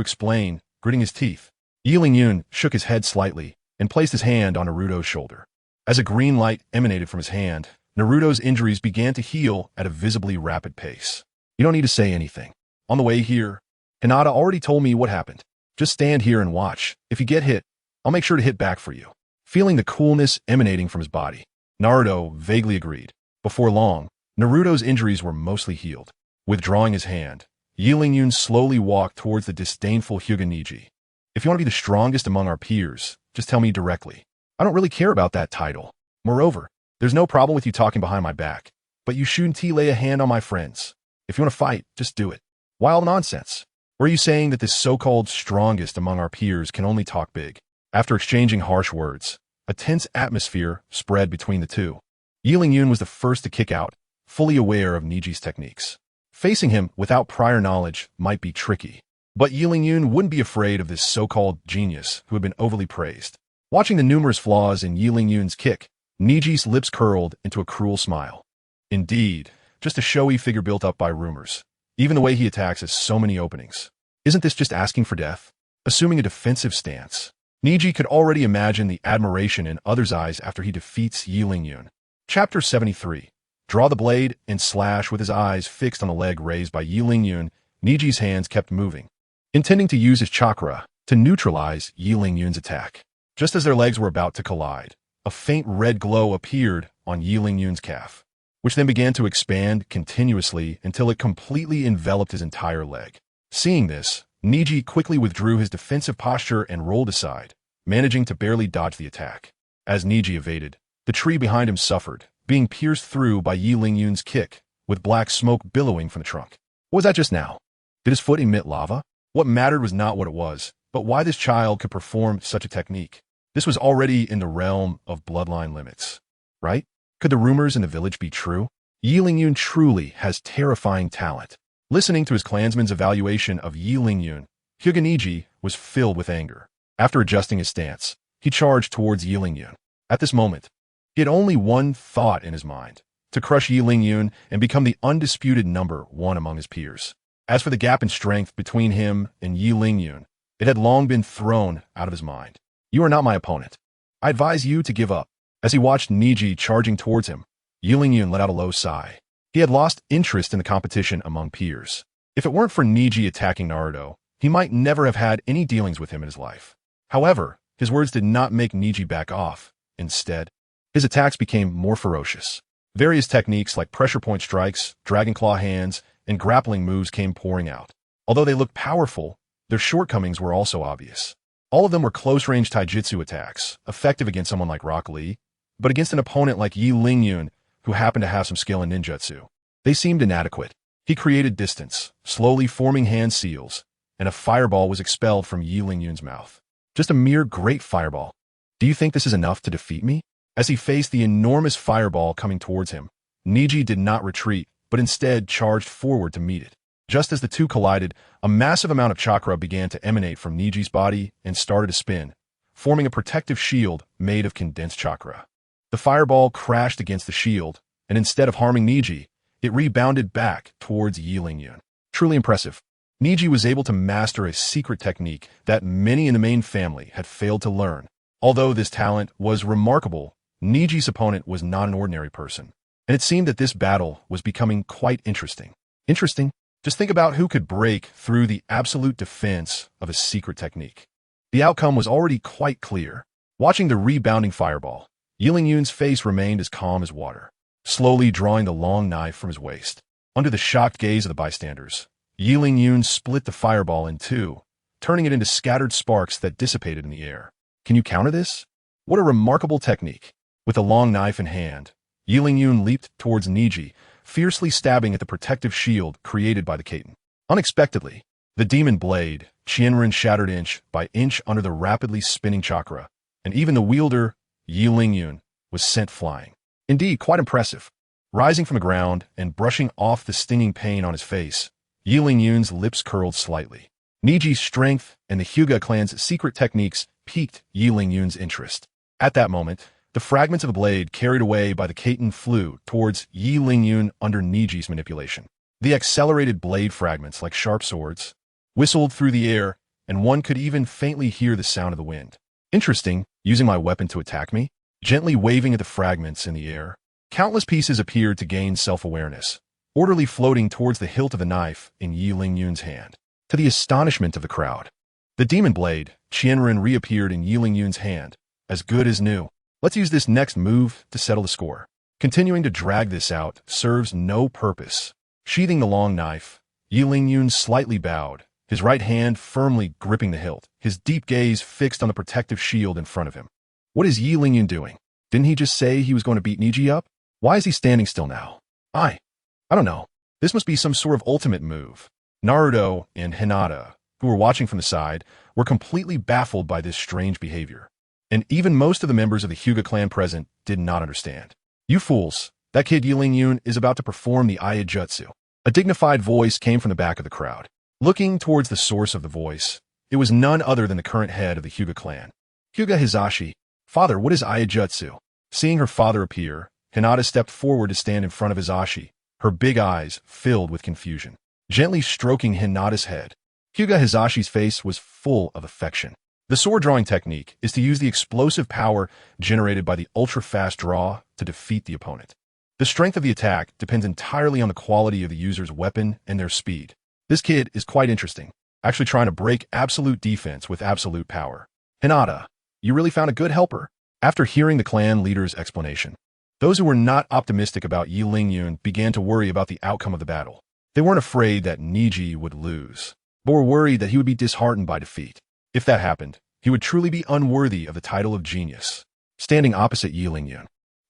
explain, gritting his teeth. Yi-Ling-Yun shook his head slightly and placed his hand on Naruto's shoulder. As a green light emanated from his hand, Naruto's injuries began to heal at a visibly rapid pace. You don't need to say anything. On the way here, Hinata already told me what happened. Just stand here and watch. If you get hit, I'll make sure to hit back for you. Feeling the coolness emanating from his body, Naruto vaguely agreed. Before long, Naruto's injuries were mostly healed. Withdrawing his hand, Yi-Ling-Yun slowly walked towards the disdainful Hyuga Niji. If you want to be the strongest among our peers, just tell me directly. I don't really care about that title. Moreover, there's no problem with you talking behind my back, but you shouldn't lay a hand on my friends. If you want to fight, just do it. Wild nonsense. Were you saying that this so-called strongest among our peers can only talk big? After exchanging harsh words, a tense atmosphere spread between the two. Yi-Ling-Yun was the first to kick out, fully aware of Niji's techniques. Facing him without prior knowledge might be tricky, but Yi-Ling-Yun wouldn't be afraid of this so-called genius who had been overly praised. Watching the numerous flaws in Yi-Ling-Yun's kick, Niji's lips curled into a cruel smile. Indeed, just a showy figure built up by rumors. Even the way he attacks has so many openings. Isn't this just asking for death? Assuming a defensive stance, Niji could already imagine the admiration in others' eyes after he defeats Yi-Ling-Yun. Chapter 73. Draw the blade and slash. With his eyes fixed on the leg raised by Yi-Ling-Yun, Niji's hands kept moving, intending to use his chakra to neutralize Yi-Ling-Yun's attack. Just as their legs were about to collide, a faint red glow appeared on Yi-Ling-Yun's calf, which then began to expand continuously until it completely enveloped his entire leg. Seeing this, Niji quickly withdrew his defensive posture and rolled aside, managing to barely dodge the attack. As Niji evaded, the tree behind him suffered, being pierced through by Yi-Ling-Yun's kick, with black smoke billowing from the trunk. What was that just now? Did his foot emit lava? What mattered was not what it was, but why this child could perform such a technique. This was already in the realm of bloodline limits, right? Could the rumors in the village be true? Yi Lingyun truly has terrifying talent. Listening to his clansman's evaluation of Yi Lingyun, Hyuga Niji was filled with anger. After adjusting his stance, he charged towards Yi Lingyun. At this moment, he had only one thought in his mind: to crush Yi Lingyun and become the undisputed number one among his peers. As for the gap in strength between him and Yi Lingyun, it had long been thrown out of his mind. You are not my opponent. I advise you to give up. As he watched Niji charging towards him, Yi Lingyun let out a low sigh. He had lost interest in the competition among peers. If it weren't for Niji attacking Naruto, he might never have had any dealings with him in his life. However, his words did not make Niji back off. Instead, his attacks became more ferocious. Various techniques like pressure point strikes, dragon claw hands, and grappling moves came pouring out. Although they looked powerful, their shortcomings were also obvious. All of them were close-range taijutsu attacks, effective against someone like Rock Lee, but against an opponent like Yi Lingyun, who happened to have some skill in ninjutsu, they seemed inadequate. He created distance, slowly forming hand seals, and a fireball was expelled from Yi Lingyun's mouth. Just a mere great fireball. Do you think this is enough to defeat me? As he faced the enormous fireball coming towards him, Niji did not retreat, but instead charged forward to meet it. Just as the two collided, a massive amount of chakra began to emanate from Niji's body and started to spin, forming a protective shield made of condensed chakra. The fireball crashed against the shield, and instead of harming Niji, it rebounded back towards Yi Lingyun. Truly impressive. Niji was able to master a secret technique that many in the main family had failed to learn. Although this talent was remarkable, Niji's opponent was not an ordinary person, and it seemed that this battle was becoming quite interesting. Interesting? Just think about who could break through the absolute defense of a secret technique. The outcome was already quite clear. Watching the rebounding fireball, Yi Lingyun's face remained as calm as water, slowly drawing the long knife from his waist. Under the shocked gaze of the bystanders, Yi Lingyun split the fireball in two, turning it into scattered sparks that dissipated in the air. Can you counter this? What a remarkable technique. With a long knife in hand, Yi Lingyun leaped towards Niji, fiercely stabbing at the protective shield created by the Kaiten. Unexpectedly, the demon blade, Qianren, shattered inch by inch under the rapidly spinning chakra, and even the wielder, Yi Lingyun, was sent flying. Indeed, quite impressive. Rising from the ground and brushing off the stinging pain on his face, Yi Lingyun's lips curled slightly. Niji's strength and the Hyuga clan's secret techniques piqued Yi Lingyun's interest. At that moment, the fragments of the blade carried away by the Kaiten flew towards Yi Lingyun under Niji's manipulation. The accelerated blade fragments, like sharp swords, whistled through the air, and one could even faintly hear the sound of the wind. Interesting, using my weapon to attack me? Gently waving at the fragments in the air, countless pieces appeared to gain self-awareness, orderly floating towards the hilt of the knife in Yi Lingyun's hand. To the astonishment of the crowd, the demon blade, Qianren, reappeared in Yi Lingyun's hand, as good as new. Let's use this next move to settle the score. Continuing to drag this out serves no purpose. Sheathing the long knife, Yi Lingyun slightly bowed, his right hand firmly gripping the hilt, his deep gaze fixed on the protective shield in front of him. What is Yi Lingyun doing? Didn't he just say he was going to beat Niji up? Why is he standing still now? I don't know. This must be some sort of ultimate move. Naruto and Hinata, who were watching from the side, were completely baffled by this strange behavior. And even most of the members of the Hyuga clan present did not understand. You fools, that kid Yi Lingyun is about to perform the Aijutsu. A dignified voice came from the back of the crowd. Looking towards the source of the voice, it was none other than the current head of the Hyuga clan. Hyuga Hizashi, father, what is Aijutsu? Seeing her father appear, Hinata stepped forward to stand in front of Hizashi, her big eyes filled with confusion. Gently stroking Hinata's head, Hyuga Hizashi's face was full of affection. The sword drawing technique is to use the explosive power generated by the ultra-fast draw to defeat the opponent. The strength of the attack depends entirely on the quality of the user's weapon and their speed. This kid is quite interesting, actually trying to break absolute defense with absolute power. Hinata, you really found a good helper. After hearing the clan leader's explanation, those who were not optimistic about Yi Lingyun began to worry about the outcome of the battle. They weren't afraid that Niji would lose, but were worried that he would be disheartened by defeat. If that happened, he would truly be unworthy of the title of genius. Standing opposite Yi Lingyun,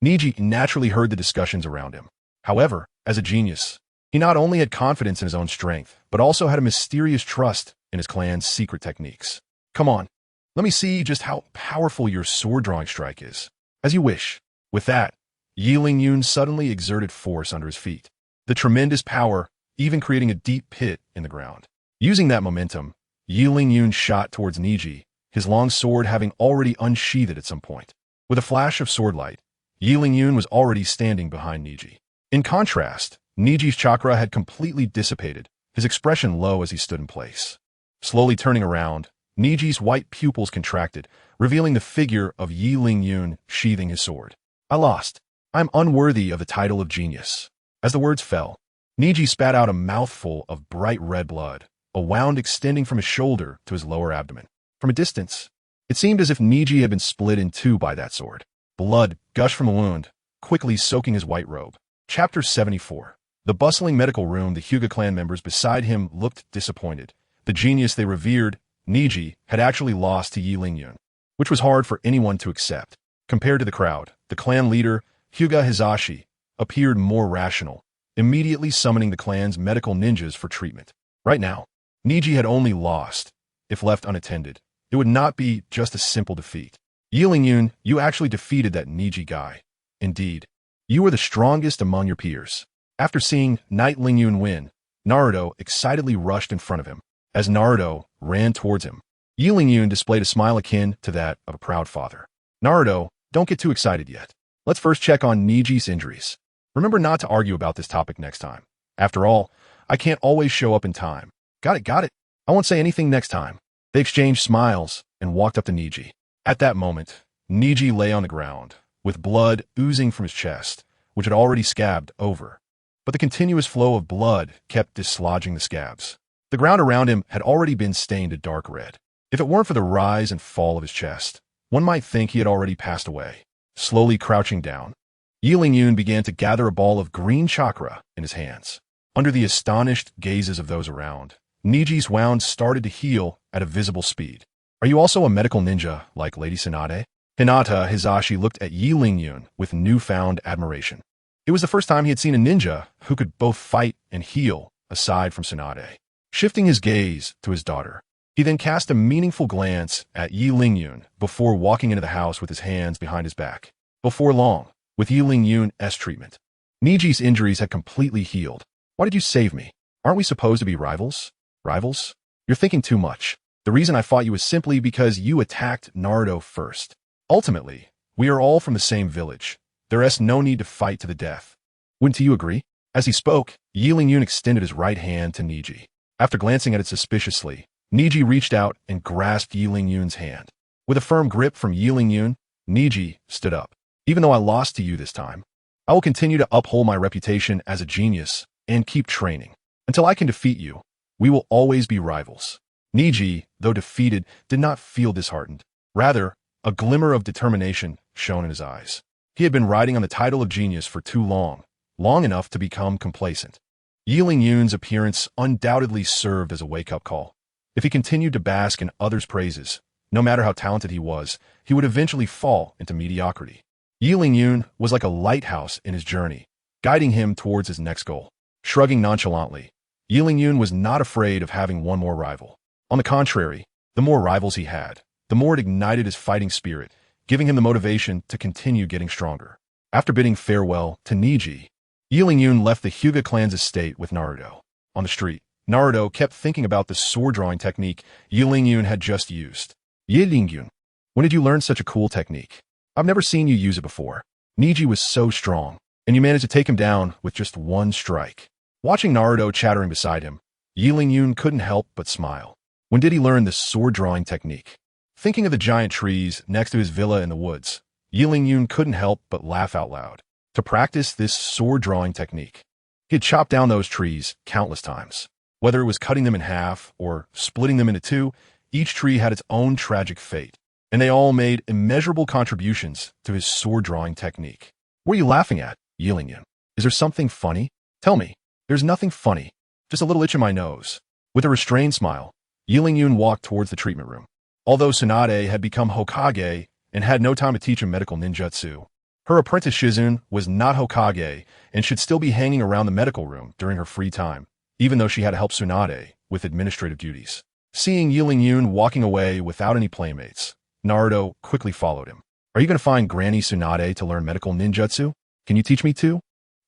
Niji naturally heard the discussions around him. However, as a genius, He not only had confidence in his own strength, but also had a mysterious trust in his clan's secret techniques. Come on, let me see just how powerful your sword-drawing strike is. As you wish. With that, Yi Lingyun suddenly exerted force under his feet. The tremendous power, even creating a deep pit in the ground. Using that momentum, Yi Lingyun shot towards Niji, his long sword having already unsheathed at some point. With a flash of sword light, Yi Lingyun was already standing behind Niji. In contrast, Niji's chakra had completely dissipated, his expression low as he stood in place. Slowly turning around, Niji's white pupils contracted, revealing the figure of Yi Lingyun sheathing his sword. I lost. I'm unworthy of the title of genius. As the words fell, Niji spat out a mouthful of bright red blood, a wound extending from his shoulder to his lower abdomen. From a distance, it seemed as if Niji had been split in two by that sword. Blood gushed from the wound, quickly soaking his white robe. Chapter 74. The bustling medical room, the Hyuga clan members beside him looked disappointed. The genius they revered, Niji, had actually lost to Yi Lingyun, which was hard for anyone to accept. Compared to the crowd, the clan leader, Hyuga Hizashi, appeared more rational, immediately summoning the clan's medical ninjas for treatment. Right now, Niji had only lost. If left unattended, it would not be just a simple defeat. Yi Lingyun, you actually defeated that Niji guy. Indeed, you were the strongest among your peers. After seeing Knight Lingyun win, Naruto excitedly rushed in front of him. As Naruto ran towards him, Yi Lingyun displayed a smile akin to that of a proud father. Naruto, don't get too excited yet. Let's first check on Niji's injuries. Remember not to argue about this topic next time. After all, I can't always show up in time. Got it. I won't say anything next time. They exchanged smiles and walked up to Niji. At that moment, Niji lay on the ground, with blood oozing from his chest, which had already scabbed over. But the continuous flow of blood kept dislodging the scabs. The ground around him had already been stained a dark red. If it weren't for the rise and fall of his chest, one might think he had already passed away. Slowly crouching down, Yi Lingyun began to gather a ball of green chakra in his hands. Under the astonished gazes of those around, Niji's wounds started to heal at a visible speed. Are you also a medical ninja like Lady Tsunade? Hinata Hizashi looked at Yi Lingyun with newfound admiration. It was the first time he had seen a ninja who could both fight and heal, aside from Tsunade. Shifting his gaze to his daughter, he then cast a meaningful glance at Yi Lingyun before walking into the house with his hands behind his back. Before long, with Yi Lingyun's treatment, Niji's injuries had completely healed. Why did you save me? Aren't we supposed to be rivals? Rivals? You're thinking too much. The reason I fought you was simply because you attacked Naruto first. Ultimately, we are all from the same village. There is no need to fight to the death. Wouldn't you agree? As he spoke, Yi Lingyun extended his right hand to Niji. After glancing at it suspiciously, Niji reached out and grasped Yi Lingyun's hand. With a firm grip from Yi Lingyun, Niji stood up. Even though I lost to you this time, I will continue to uphold my reputation as a genius and keep training. Until I can defeat you, we will always be rivals. Niji, though defeated, did not feel disheartened. Rather, a glimmer of determination shone in his eyes. He had been riding on the title of genius for too long enough to become complacent. Yi Lingyun's appearance undoubtedly served as a wake-up call. If he continued to bask in others' praises, no matter how talented he was, he would eventually fall into mediocrity. Yi Lingyun was like a lighthouse in his journey, guiding him towards his next goal. Shrugging nonchalantly, Yi Lingyun was not afraid of having one more rival. On the contrary, the more rivals he had, the more it ignited his fighting spirit, giving him the motivation to continue getting stronger. After bidding farewell to Niji, Yi Lingyun left the Hyuga clan's estate with Naruto. On the street, Naruto kept thinking about the sword-drawing technique Yi Lingyun had just used. Yi Lingyun, when did you learn such a cool technique? I've never seen you use it before. Niji was so strong, and you managed to take him down with just one strike. Watching Naruto chattering beside him, Yi Lingyun couldn't help but smile. When did he learn this sword-drawing technique? Thinking of the giant trees next to his villa in the woods, Yi Lingyun couldn't help but laugh out loud. To practice this sword-drawing technique, he had chopped down those trees countless times. Whether it was cutting them in half or splitting them into two, each tree had its own tragic fate, and they all made immeasurable contributions to his sword-drawing technique. What are you laughing at, Yi Lingyun? Is there something funny? Tell me. There's nothing funny. Just a little itch in my nose. With a restrained smile, Yi Lingyun walked towards the treatment room. Although Tsunade had become Hokage and had no time to teach him medical ninjutsu, Her apprentice Shizune was not Hokage and should still be hanging around the medical room during her free time, even though she had to help Tsunade with administrative duties. Seeing Yun walking away without any playmates, Naruto quickly followed him. Are you going to find Granny Tsunade to learn medical ninjutsu? Can you teach me too?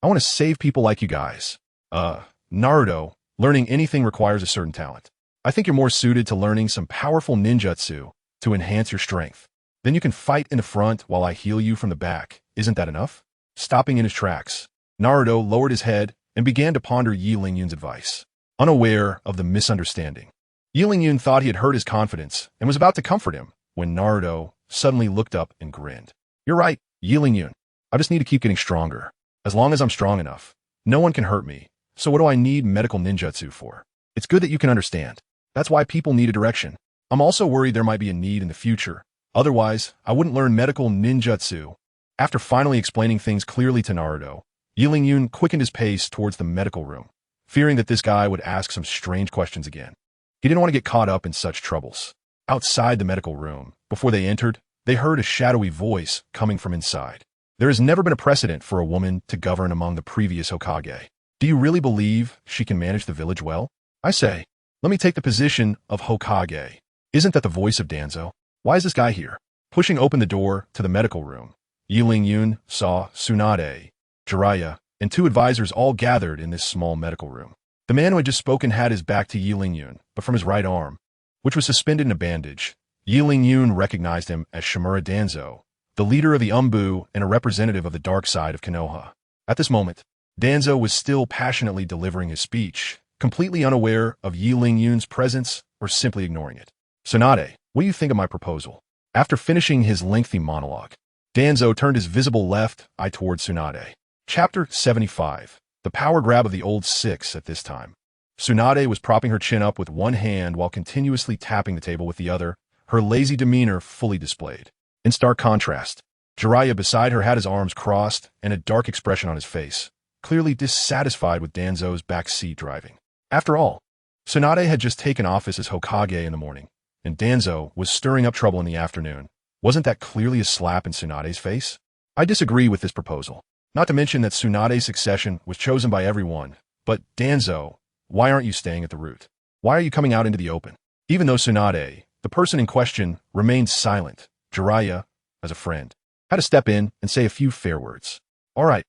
I want to save people like you guys. Naruto, learning anything requires a certain talent. I think you're more suited to learning some powerful ninjutsu to enhance your strength. Then you can fight in the front while I heal you from the back. Isn't that enough? Stopping in his tracks, Naruto lowered his head and began to ponder Yi Lingyun's advice, unaware of the misunderstanding. Yi Lingyun thought he had hurt his confidence and was about to comfort him when Naruto suddenly looked up and grinned. You're right, Yi Lingyun. I just need to keep getting stronger. As long as I'm strong enough, no one can hurt me. So what do I need medical ninjutsu for? It's good that you can understand. That's why people need a direction. I'm also worried there might be a need in the future. Otherwise, I wouldn't learn medical ninjutsu. After finally explaining things clearly to Naruto, Yi Lingyun quickened his pace towards the medical room, fearing that this guy would ask some strange questions again. He didn't want to get caught up in such troubles. Outside the medical room, before they entered, they heard a shadowy voice coming from inside. There has never been a precedent for a woman to govern among the previous Hokage. Do you really believe she can manage the village well? I say, let me take the position of Hokage. Isn't that the voice of Danzo? Why is this guy here? Pushing open the door to the medical room, Yi Lingyun saw Tsunade, Jiraiya, and 2 advisors all gathered in this small medical room. The man who had just spoken had his back to Yi Lingyun, but from his right arm, which was suspended in a bandage, Yi Lingyun recognized him as Shimura Danzo, the leader of the Umbu and a representative of the dark side of Konoha. At this moment, Danzo was still passionately delivering his speech, completely unaware of Yi Lingyun's presence or simply ignoring it. Tsunade, what do you think of my proposal? After finishing his lengthy monologue, Danzo turned his visible left eye towards Tsunade. Chapter 75. The power grab of the old 6 at this time. Tsunade was propping her chin up with one hand while continuously tapping the table with the other, her lazy demeanor fully displayed. In stark contrast, Jiraiya beside her had his arms crossed and a dark expression on his face, clearly dissatisfied with Danzo's backseat driving. After all, Tsunade had just taken office as Hokage in the morning, and Danzo was stirring up trouble in the afternoon. Wasn't that clearly a slap in Tsunade's face? I disagree with this proposal. Not to mention that Tsunade's succession was chosen by everyone. But Danzo, why aren't you staying at the root? Why are you coming out into the open? Even though Tsunade, the person in question, remained silent, Jiraiya, as a friend, had to step in and say a few fair words. All right,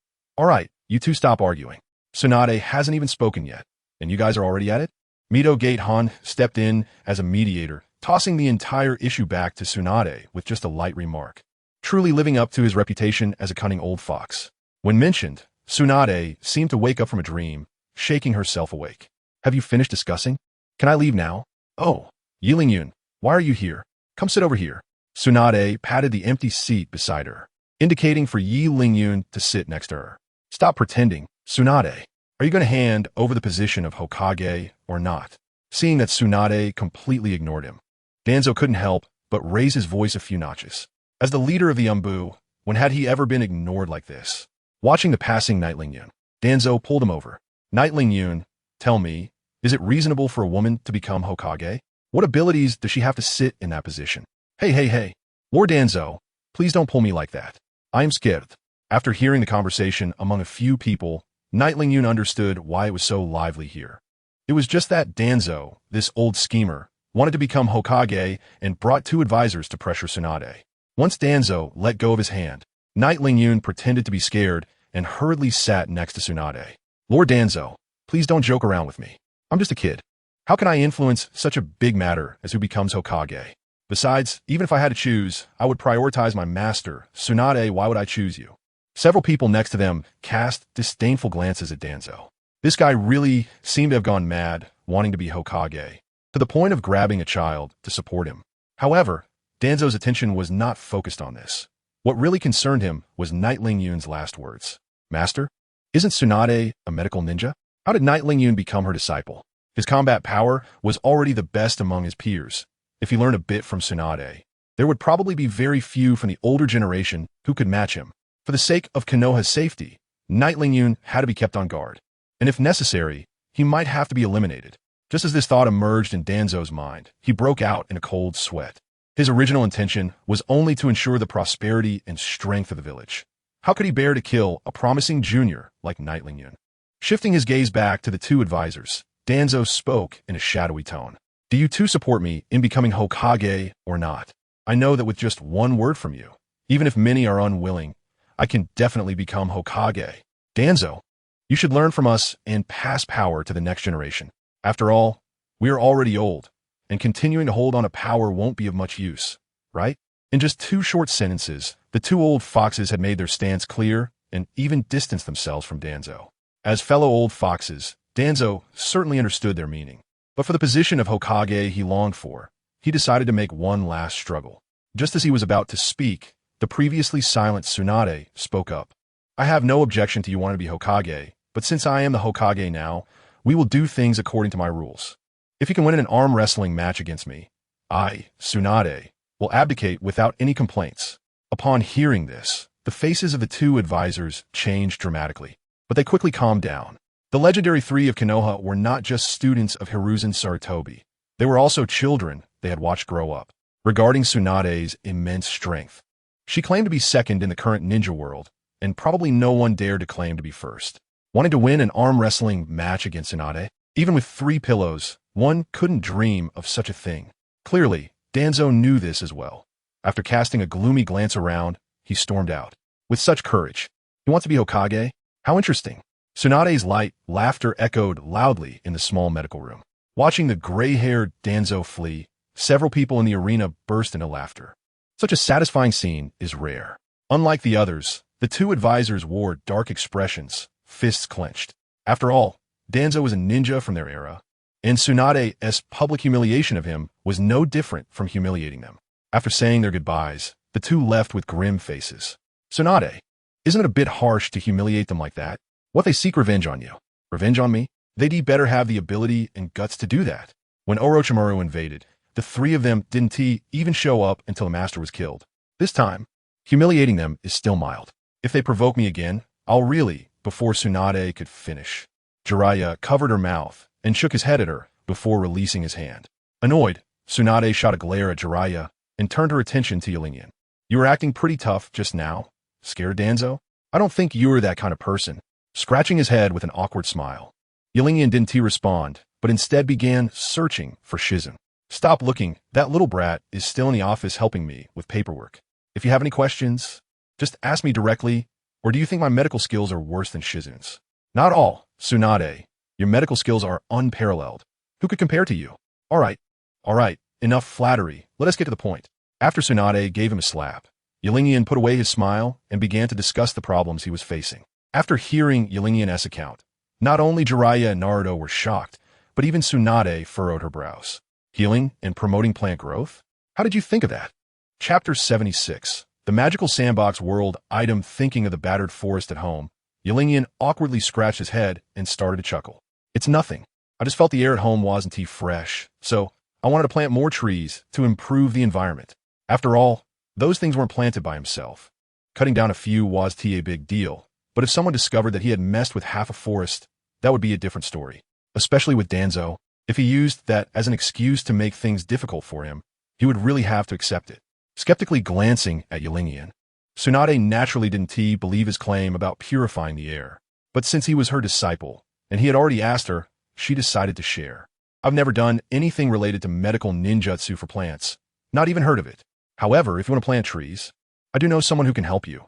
you two stop arguing. Tsunade hasn't even spoken yet, and you guys are already at it? Mito Gate Han stepped in as a mediator, tossing the entire issue back to Tsunade with just a light remark, truly living up to his reputation as a cunning old fox. When mentioned, Tsunade seemed to wake up from a dream, shaking herself awake. Have you finished discussing? Can I leave now? Oh, Yi Lingyun, why are you here? Come sit over here. Tsunade patted the empty seat beside her, indicating for Yi Lingyun to sit next to her. Stop pretending, Tsunade. Are you going to hand over the position of Hokage or not? Seeing that Tsunade completely ignored him, Danzo couldn't help but raise his voice a few notches. As the leader of the Umbu, when had he ever been ignored like this? Watching the passing Night Lingyun, Danzo pulled him over. Night Lingyun, tell me, is it reasonable for a woman to become Hokage? What abilities does she have to sit in that position? Hey. Lord Danzo, please don't pull me like that. I am scared. After hearing the conversation among a few people, Night Lingyun understood why it was so lively here. It was just that Danzo, this old schemer, wanted to become Hokage and brought 2 advisors to pressure Tsunade. Once Danzo let go of his hand, Night Lingyun pretended to be scared and hurriedly sat next to Tsunade. Lord Danzo, please don't joke around with me. I'm just a kid. How can I influence such a big matter as who becomes Hokage? Besides, even if I had to choose, I would prioritize my master. Tsunade, why would I choose you? Several people next to them cast disdainful glances at Danzo. This guy really seemed to have gone mad, wanting to be Hokage, to the point of grabbing a child to support him. However, Danzo's attention was not focused on this. What really concerned him was Night Lingyun's last words. Master? Isn't Tsunade a medical ninja? How did Night Lingyun become her disciple? His combat power was already the best among his peers. If he learned a bit from Tsunade, there would probably be very few from the older generation who could match him. For the sake of Konoha's safety, Night Lingyun had to be kept on guard. And if necessary, he might have to be eliminated. Just as this thought emerged in Danzo's mind, he broke out in a cold sweat. His original intention was only to ensure the prosperity and strength of the village. How could he bear to kill a promising junior like Nightlingyan? Shifting his gaze back to the two advisors, Danzo spoke in a shadowy tone. Do you two support me in becoming Hokage or not? I know that with just one word from you, even if many are unwilling, I can definitely become Hokage. Danzo, you should learn from us and pass power to the next generation. After all, we are already old, and continuing to hold on to power won't be of much use, right? In just 2 short sentences, the 2 old foxes had made their stance clear and even distanced themselves from Danzo. As fellow old foxes, Danzo certainly understood their meaning. But for the position of Hokage he longed for, he decided to make one last struggle. Just as he was about to speak, the previously silent Tsunade spoke up. I have no objection to you wanting to be Hokage, but since I am the Hokage now, we will do things according to my rules. If you can win in an arm wrestling match against me, I, Tsunade, will abdicate without any complaints. Upon hearing this, the faces of the 2 advisors changed dramatically, but they quickly calmed down. The legendary 3 of Konoha were not just students of Hiruzen Sarutobi. They were also children they had watched grow up. Regarding Tsunade's immense strength, she claimed to be second in the current ninja world, and probably no one dared to claim to be first. Wanting to win an arm wrestling match against Tsunade? Even with 3 pillows, one couldn't dream of such a thing. Clearly, Danzo knew this as well. After casting a gloomy glance around, he stormed out. With such courage, he wants to be Hokage? How interesting. Tsunade's light laughter echoed loudly in the small medical room. Watching the gray-haired Danzo flee, several people in the arena burst into laughter. Such a satisfying scene is rare. Unlike the others, the 2 advisors wore dark expressions, fists clenched. After all, Danzo was a ninja from their era, and Tsunade's public humiliation of him was no different from humiliating them. After saying their goodbyes, the 2 left with grim faces. Tsunade, isn't it a bit harsh to humiliate them like that? What, they seek revenge on you? Revenge on me? They'd better have the ability and guts to do that. When Orochimaru invaded, the 3 of them didn't even show up until the master was killed. This time, humiliating them is still mild. If they provoke me again, I'll really, before Tsunade could finish. Jiraiya covered her mouth and shook his head at her before releasing his hand. Annoyed, Tsunade shot a glare at Jiraiya and turned her attention to Qianren. You were acting pretty tough just now. Scared, Danzo? I don't think you were that kind of person. Scratching his head with an awkward smile, Qianren didn't respond, but instead began searching for Shizen. Stop looking, that little brat is still in the office helping me with paperwork. If you have any questions, just ask me directly, or do you think my medical skills are worse than Shizen's? Not all, Tsunade. Your medical skills are unparalleled. Who could compare to you? All right, enough flattery, let us get to the point. After Tsunade gave him a slap, Qianren put away his smile and began to discuss the problems he was facing. After hearing Qianren's account, not only Jiraiya and Naruto were shocked, but even Tsunade furrowed her brows. Healing and promoting plant growth? How did you think of that? Chapter 76. The Magical Sandbox World item. Thinking of the battered forest at home, Qianren awkwardly scratched his head and started to chuckle. It's nothing. I just felt the air at home wasn't fresh, so I wanted to plant more trees to improve the environment. After all, those things weren't planted by himself. Cutting down a few was a big deal. But if someone discovered that he had messed with half a forest, that would be a different story. Especially with Danzo, if he used that as an excuse to make things difficult for him, he would really have to accept it. Skeptically glancing at Qianren, Tsunade naturally didn't believe his claim about purifying the air. But since he was her disciple, and he had already asked her, she decided to share. I've never done anything related to medical ninjutsu for plants, not even heard of it. However, if you want to plant trees, I do know someone who can help you.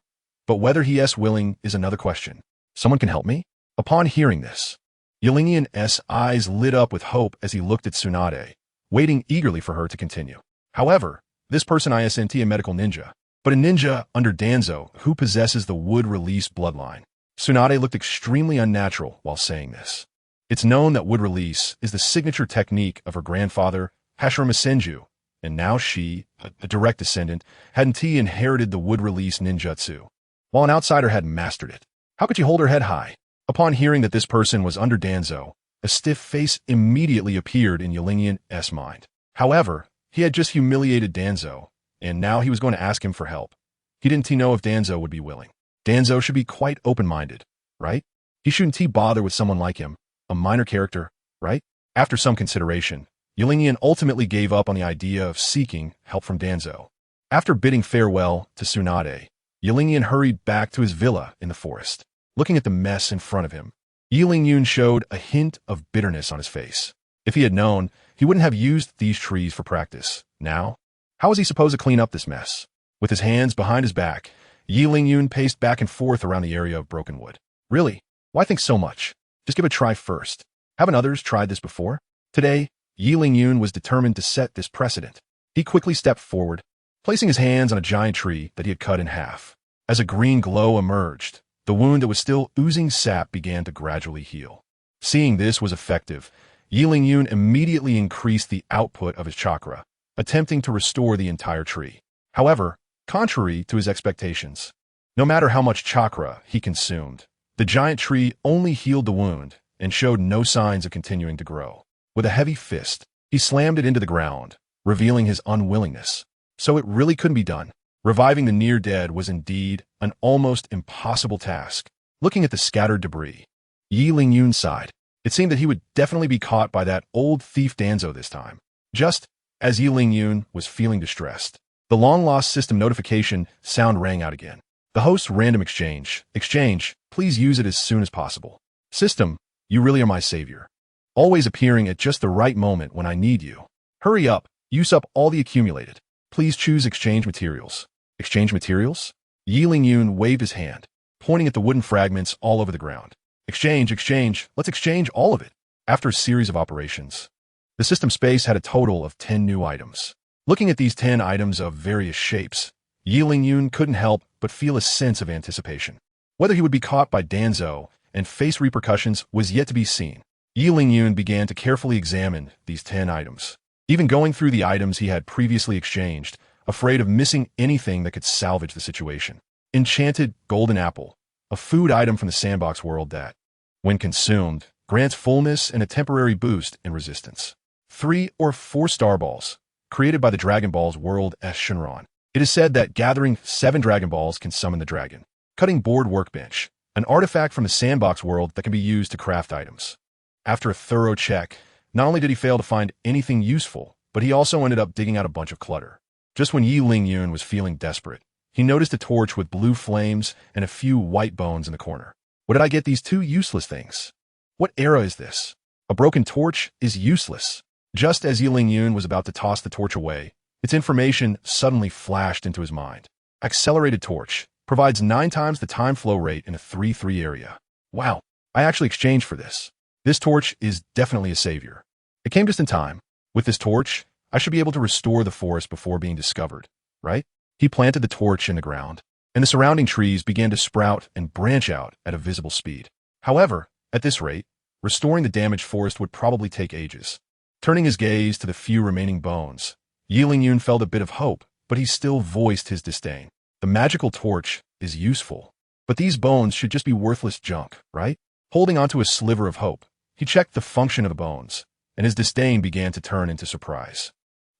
But whether he is willing is another question. Someone can help me? Upon hearing this, Qianren's eyes lit up with hope as he looked at Tsunade, waiting eagerly for her to continue. However, this person isn't a medical ninja, but a ninja under Danzo who possesses the wood-release bloodline. Tsunade looked extremely unnatural while saying this. It's known that wood release is the signature technique of her grandfather, Hashirama Senju, and now she, a direct descendant, hadn't inherited the wood release ninjutsu, while an outsider had mastered it. How could she hold her head high? Upon hearing that this person was under Danzo, a stiff face immediately appeared in Qianren's mind. However, he had just humiliated Danzo, and now he was going to ask him for help. He didn't know if Danzo would be willing. Danzo should be quite open-minded, right? He shouldn't bother with someone like him, a minor character, right? After some consideration, Qianren ultimately gave up on the idea of seeking help from Danzo. After bidding farewell to Tsunade, Yingyun hurried back to his villa in the forest. Looking at the mess in front of him, Yingyun showed a hint of bitterness on his face. If he had known, he wouldn't have used these trees for practice. Now, how was he supposed to clean up this mess? With his hands behind his back, Yingyun paced back and forth around the area of broken wood. Really? Why think so much? Just give it a try first. Haven't others tried this before? Today, Yingyun was determined to set this precedent. He quickly stepped forward, placing his hands on a giant tree that he had cut in half. As a green glow emerged, the wound that was still oozing sap began to gradually heal. Seeing this was effective, Yingyun immediately increased the output of his chakra, attempting to restore the entire tree. However, contrary to his expectations, no matter how much chakra he consumed, the giant tree only healed the wound and showed no signs of continuing to grow. With a heavy fist, he slammed it into the ground, revealing his unwillingness. So it really couldn't be done. Reviving the near-dead was indeed an almost impossible task. Looking at the scattered debris, Yingyun sighed. It seemed that he would definitely be caught by that old thief Danzo this time. Just as Yingyun was feeling distressed, the long-lost system notification sound rang out again. The host's random exchange. Exchange, please use it as soon as possible. System, you really are my savior. Always appearing at just the right moment when I need you. Hurry up, use up all the accumulated. Please choose exchange materials. Exchange materials? Yingyun waved his hand, pointing at the wooden fragments all over the ground. Exchange, let's exchange all of it. After a series of operations, the system space had a total of 10 new items. Looking at these 10 items of various shapes, Yingyun couldn't help but feel a sense of anticipation. Whether he would be caught by Danzo and face repercussions was yet to be seen. Yingyun began to carefully examine these 10 items, even going through the items he had previously exchanged, afraid of missing anything that could salvage the situation. Enchanted golden apple, a food item from the sandbox world that, when consumed, grants fullness and a temporary boost in resistance. 3 or 4 star balls, created by the Dragon Ball's world as Qianren. It is said that gathering 7 Dragon Balls can summon the dragon. Cutting board workbench, an artifact from the sandbox world that can be used to craft items. After a thorough check, not only did he fail to find anything useful, but he also ended up digging out a bunch of clutter. Just when Yingyun was feeling desperate, he noticed a torch with blue flames and a few white bones in the corner. What did I get these 2 useless things? What era is this? A broken torch is useless. Just as Yingyun was about to toss the torch away, its information suddenly flashed into his mind. Accelerated torch provides 9 times the time flow rate in a 3-3 area. Wow, I actually exchanged for this. This torch is definitely a savior. It came just in time. With this torch, I should be able to restore the forest before being discovered, right? He planted the torch in the ground, and the surrounding trees began to sprout and branch out at a visible speed. However, at this rate, restoring the damaged forest would probably take ages. Turning his gaze to the few remaining bones, Yingyun felt a bit of hope, but he still voiced his disdain. The magical torch is useful, but these bones should just be worthless junk, right? Holding onto a sliver of hope, he checked the function of the bones, and his disdain began to turn into surprise.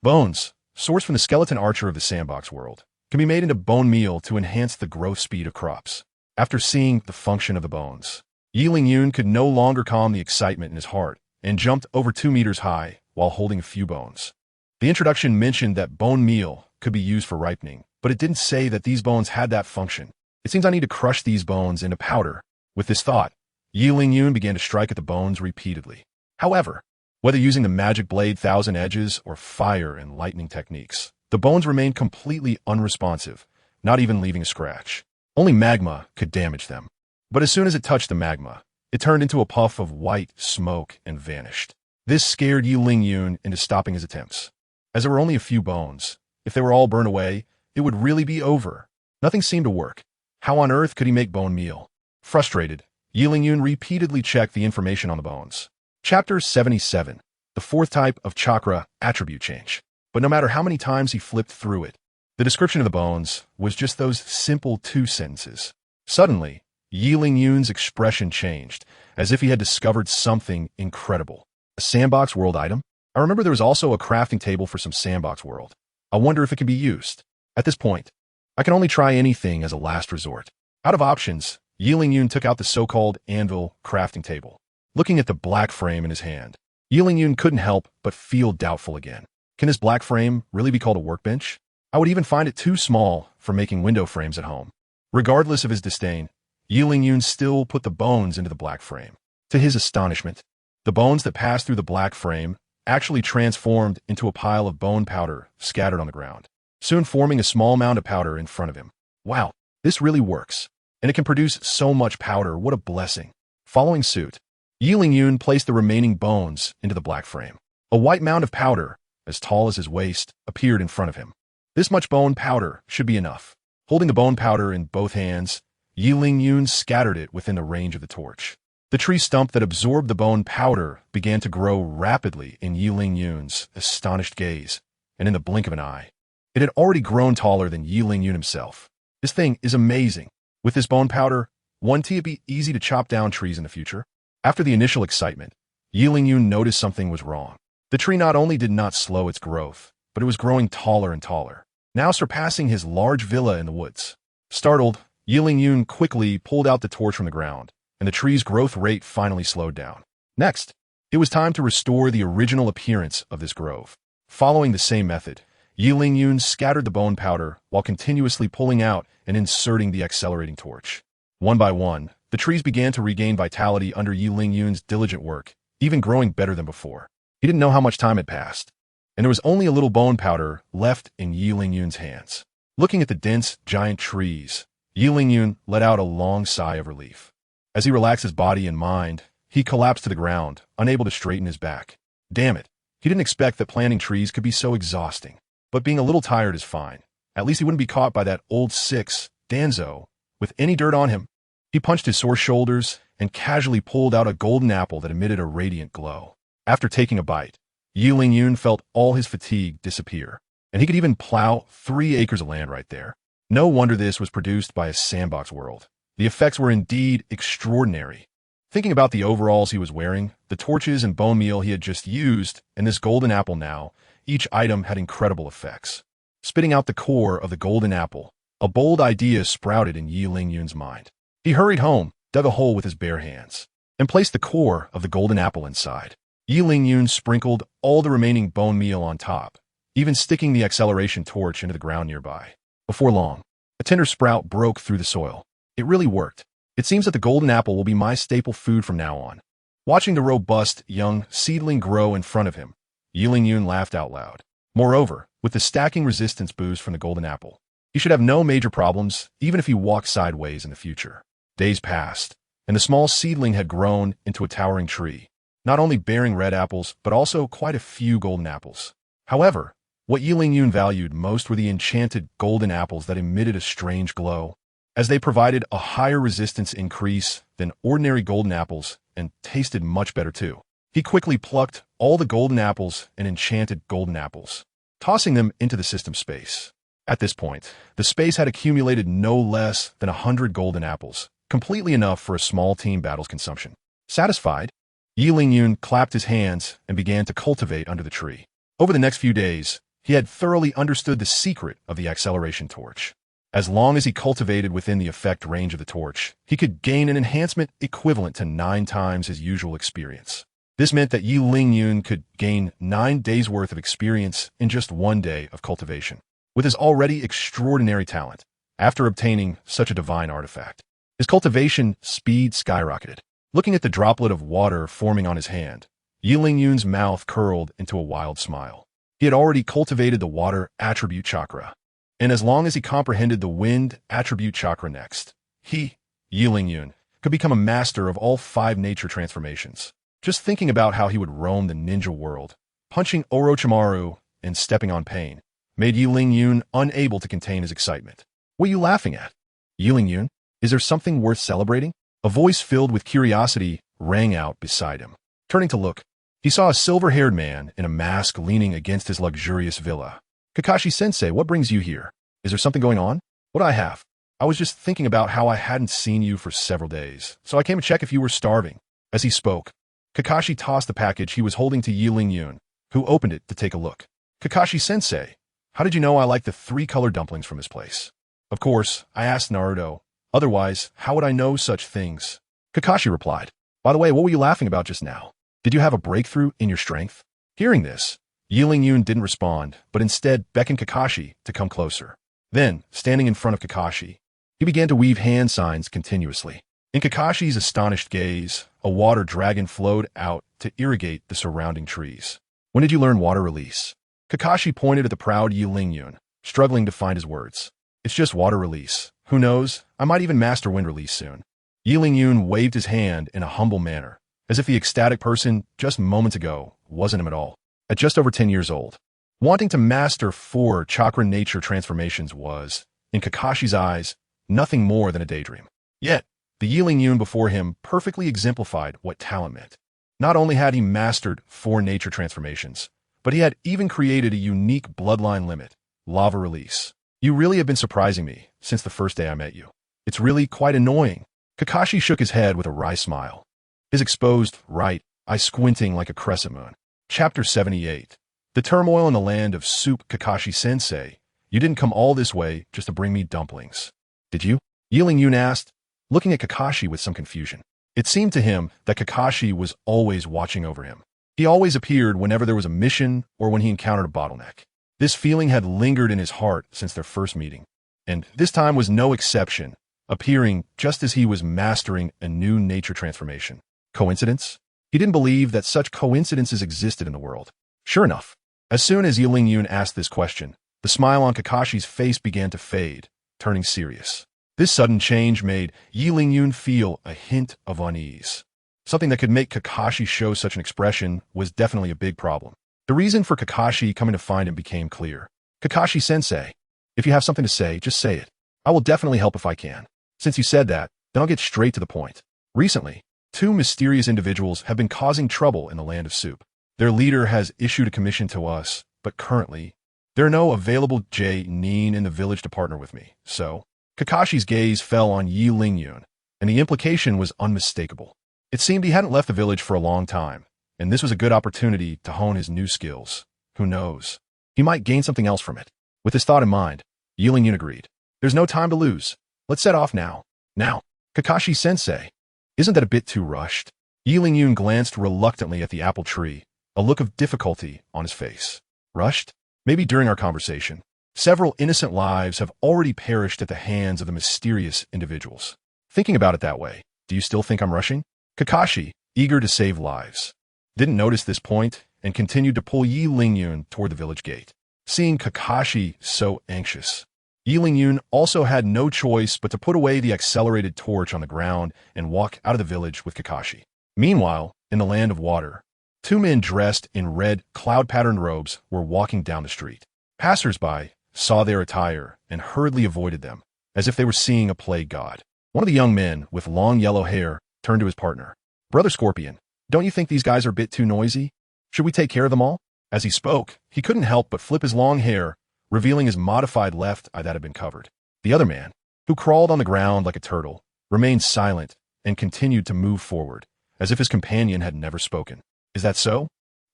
Bones, sourced from the skeleton archer of the sandbox world, can be made into bone meal to enhance the growth speed of crops. After seeing the function of the bones, Yingyun could no longer calm the excitement in his heart and jumped over 2 meters high while holding a few bones. The introduction mentioned that bone meal could be used for ripening, but it didn't say that these bones had that function. It seems I need to crush these bones into powder. With this thought, Yingyun began to strike at the bones repeatedly. However, whether using the magic blade Thousand Edges or fire and lightning techniques, the bones remained completely unresponsive, not even leaving a scratch. Only magma could damage them. But as soon as it touched the magma, it turned into a puff of white smoke and vanished. This scared Yingyun into stopping his attempts. As there were only a few bones, if they were all burned away, it would really be over. Nothing seemed to work. How on earth could he make bone meal? Frustrated, Yingyun repeatedly checked the information on the bones. Chapter 77, the 4th type of chakra attribute change. But no matter how many times he flipped through it, the description of the bones was just those simple 2 sentences. Suddenly, Yingyun's expression changed, as if he had discovered something incredible. A sandbox world item? I remember there was also a crafting table for some sandbox world. I wonder if it can be used. At this point, I can only try anything as a last resort. Out of options, Yingyun took out the so-called anvil crafting table. Looking at the black frame in his hand, Yingyun couldn't help but feel doubtful again. Can this black frame really be called a workbench? I would even find it too small for making window frames at home. Regardless of his disdain, Yun still put the bones into the black frame. To his astonishment, the bones that passed through the black frame actually transformed into a pile of bone powder scattered on the ground, soon forming a small mound of powder in front of him. Wow, this really works. And it can produce so much powder, what a blessing. Following suit, Yun placed the remaining bones into the black frame. A white mound of powder, as tall as his waist, appeared in front of him. This much bone powder should be enough. Holding the bone powder in both hands, Yun scattered it within the range of the torch. The tree stump that absorbed the bone powder began to grow rapidly in Yun's astonished gaze, and in the blink of an eye, it had already grown taller than Yun himself. This thing is amazing. With this bone powder, wouldn't it be easy to chop down trees in the future? After the initial excitement, Yun noticed something was wrong. The tree not only did not slow its growth, but it was growing taller and taller, now surpassing his large villa in the woods. Startled, Yun quickly pulled out the torch from the ground, and the tree's growth rate finally slowed down. Next, it was time to restore the original appearance of this grove. Following the same method, Yun scattered the bone powder while continuously pulling out and inserting the accelerating torch. One by one, the trees began to regain vitality under Yun's diligent work, even growing better than before. He didn't know how much time had passed, and there was only a little bone powder left in Yun's hands. Looking at the dense, giant trees, Yun let out a long sigh of relief. As he relaxed his body and mind, he collapsed to the ground, unable to straighten his back. Damn it, he didn't expect that planting trees could be so exhausting. But being a little tired is fine. At least he wouldn't be caught by that old six, Danzo, with any dirt on him. He punched his sore shoulders and casually pulled out a golden apple that emitted a radiant glow. After taking a bite, Yun felt all his fatigue disappear, and he could even plow 3 acres of land right there. No wonder this was produced by a sandbox world. The effects were indeed extraordinary. Thinking about the overalls he was wearing, the torches and bone meal he had just used, and this golden apple now, each item had incredible effects. Spitting out the core of the golden apple, a bold idea sprouted in Yun's mind. He hurried home, dug a hole with his bare hands, and placed the core of the golden apple inside. Yun sprinkled all the remaining bone meal on top, even sticking the acceleration torch into the ground nearby. Before long, a tender sprout broke through the soil. It really worked. It seems that the golden apple will be my staple food from now on. Watching the robust, young seedling grow in front of him, Yun laughed out loud. Moreover, with the stacking resistance boost from the golden apple, he should have no major problems even if he walked sideways in the future. Days passed, and the small seedling had grown into a towering tree, not only bearing red apples, but also quite a few golden apples. However, what Yun valued most were the enchanted golden apples that emitted a strange glow, as they provided a higher resistance increase than ordinary golden apples and tasted much better too. He quickly plucked all the golden apples and enchanted golden apples, tossing them into the system space. At this point, the space had accumulated no less than 100 golden apples, completely enough for a small team battle's consumption. Satisfied, Yun clapped his hands and began to cultivate under the tree. Over the next few days, he had thoroughly understood the secret of the acceleration torch. As long as he cultivated within the effect range of the torch, he could gain an enhancement equivalent to 9 times his usual experience. This meant that Yun could gain 9 days' worth of experience in just 1 day of cultivation. With his already extraordinary talent, after obtaining such a divine artifact, his cultivation speed skyrocketed. Looking at the droplet of water forming on his hand, Yun's mouth curled into a wild smile. He had already cultivated the water attribute chakra, and as long as he comprehended the wind attribute chakra next, he, Yun, could become a master of all 5 nature transformations. Just thinking about how he would roam the ninja world, punching Orochimaru and stepping on pain, made Yun unable to contain his excitement. What are you laughing at? Yun, is there something worth celebrating? A voice filled with curiosity rang out beside him. Turning to look, he saw a silver-haired man in a mask leaning against his luxurious villa. Kakashi-sensei, what brings you here? Is there something going on? What do I have? I was just thinking about how I hadn't seen you for several days, so I came to check if you were starving. As he spoke, Kakashi tossed the package he was holding to Yun, who opened it to take a look. Kakashi-sensei, how did you know I like the 3-color dumplings from this place? Of course, I asked Naruto. Otherwise, how would I know such things? Kakashi replied. By the way, what were you laughing about just now? Did you have a breakthrough in your strength? Hearing this, Yun didn't respond, but instead beckoned Kakashi to come closer. Then, standing in front of Kakashi, He began to weave hand signs continuously. In Kakashi's astonished gaze, a water dragon flowed out to irrigate the surrounding trees. When did you learn water release? Kakashi pointed at the proud Yi Lingyun, struggling to find his words. It's just water release. Who knows? I might even master wind release soon. Yi Lingyun waved his hand in a humble manner, as if the ecstatic person just moments ago wasn't him at all. At just over 10 years old, wanting to master 4 chakra nature transformations was, in Kakashi's eyes, nothing more than a daydream. Yet, the Yi Lingyun before him perfectly exemplified what talent meant. Not only had he mastered 4 nature transformations, but he had even created a unique bloodline limit, lava release. You really have been surprising me since the first day I met you. It's really quite annoying. Kakashi shook his head with a wry smile, his exposed right eye squinting like a crescent moon. Chapter 78. The turmoil in the land of soup. Kakashi-sensei, you didn't come all this way just to bring me dumplings, did you? Yi Lingyun asked, looking at Kakashi with some confusion. It seemed to him that Kakashi was always watching over him. He always appeared whenever there was a mission or when he encountered a bottleneck. This feeling had lingered in his heart since their first meeting, and this time was no exception, appearing just as he was mastering a new nature transformation. Coincidence? He didn't believe that such coincidences existed in the world. Sure enough, as soon as Yi Lingyun asked this question, the smile on Kakashi's face began to fade, turning serious. This sudden change made Yi Lingyun feel a hint of unease. Something that could make Kakashi show such an expression was definitely a big problem. The reason for Kakashi coming to find him became clear. Kakashi-sensei, if you have something to say, just say it. I will definitely help if I can. Since you said that, then I'll get straight to the point. Recently, 2 mysterious individuals have been causing trouble in the land of soup. Their leader has issued a commission to us, but currently, there are no available Nin in the village to partner with me, so Kakashi's gaze fell on Yi Lingyun, and the implication was unmistakable. It seemed he hadn't left the village for a long time, and this was a good opportunity to hone his new skills. Who knows? He might gain something else from it. With this thought in mind, Yi Lingyun agreed. There's no time to lose. Let's set off now. Now, Kakashi-sensei, isn't that a bit too rushed? Yi Lingyun glanced reluctantly at the apple tree, a look of difficulty on his face. Rushed? Maybe during our conversation. Several innocent lives have already perished at the hands of the mysterious individuals. Thinking about it that way, do you still think I'm rushing? Kakashi, eager to save lives, didn't notice this point and continued to pull Yi Lingyun toward the village gate. Seeing Kakashi so anxious, Yi Lingyun also had no choice but to put away the accelerated torch on the ground and walk out of the village with Kakashi. Meanwhile, in the land of water, 2 men dressed in red, cloud-patterned robes were walking down the street. Passers-by saw their attire and hurriedly avoided them, as if they were seeing a plague god. One of the young men, with long yellow hair, turned to his partner. Brother Scorpion, don't you think these guys are a bit too noisy? Should we take care of them all? As he spoke, he couldn't help but flip his long hair, revealing his modified left eye that had been covered. The other man, who crawled on the ground like a turtle, remained silent and continued to move forward, as if his companion had never spoken. Is that so?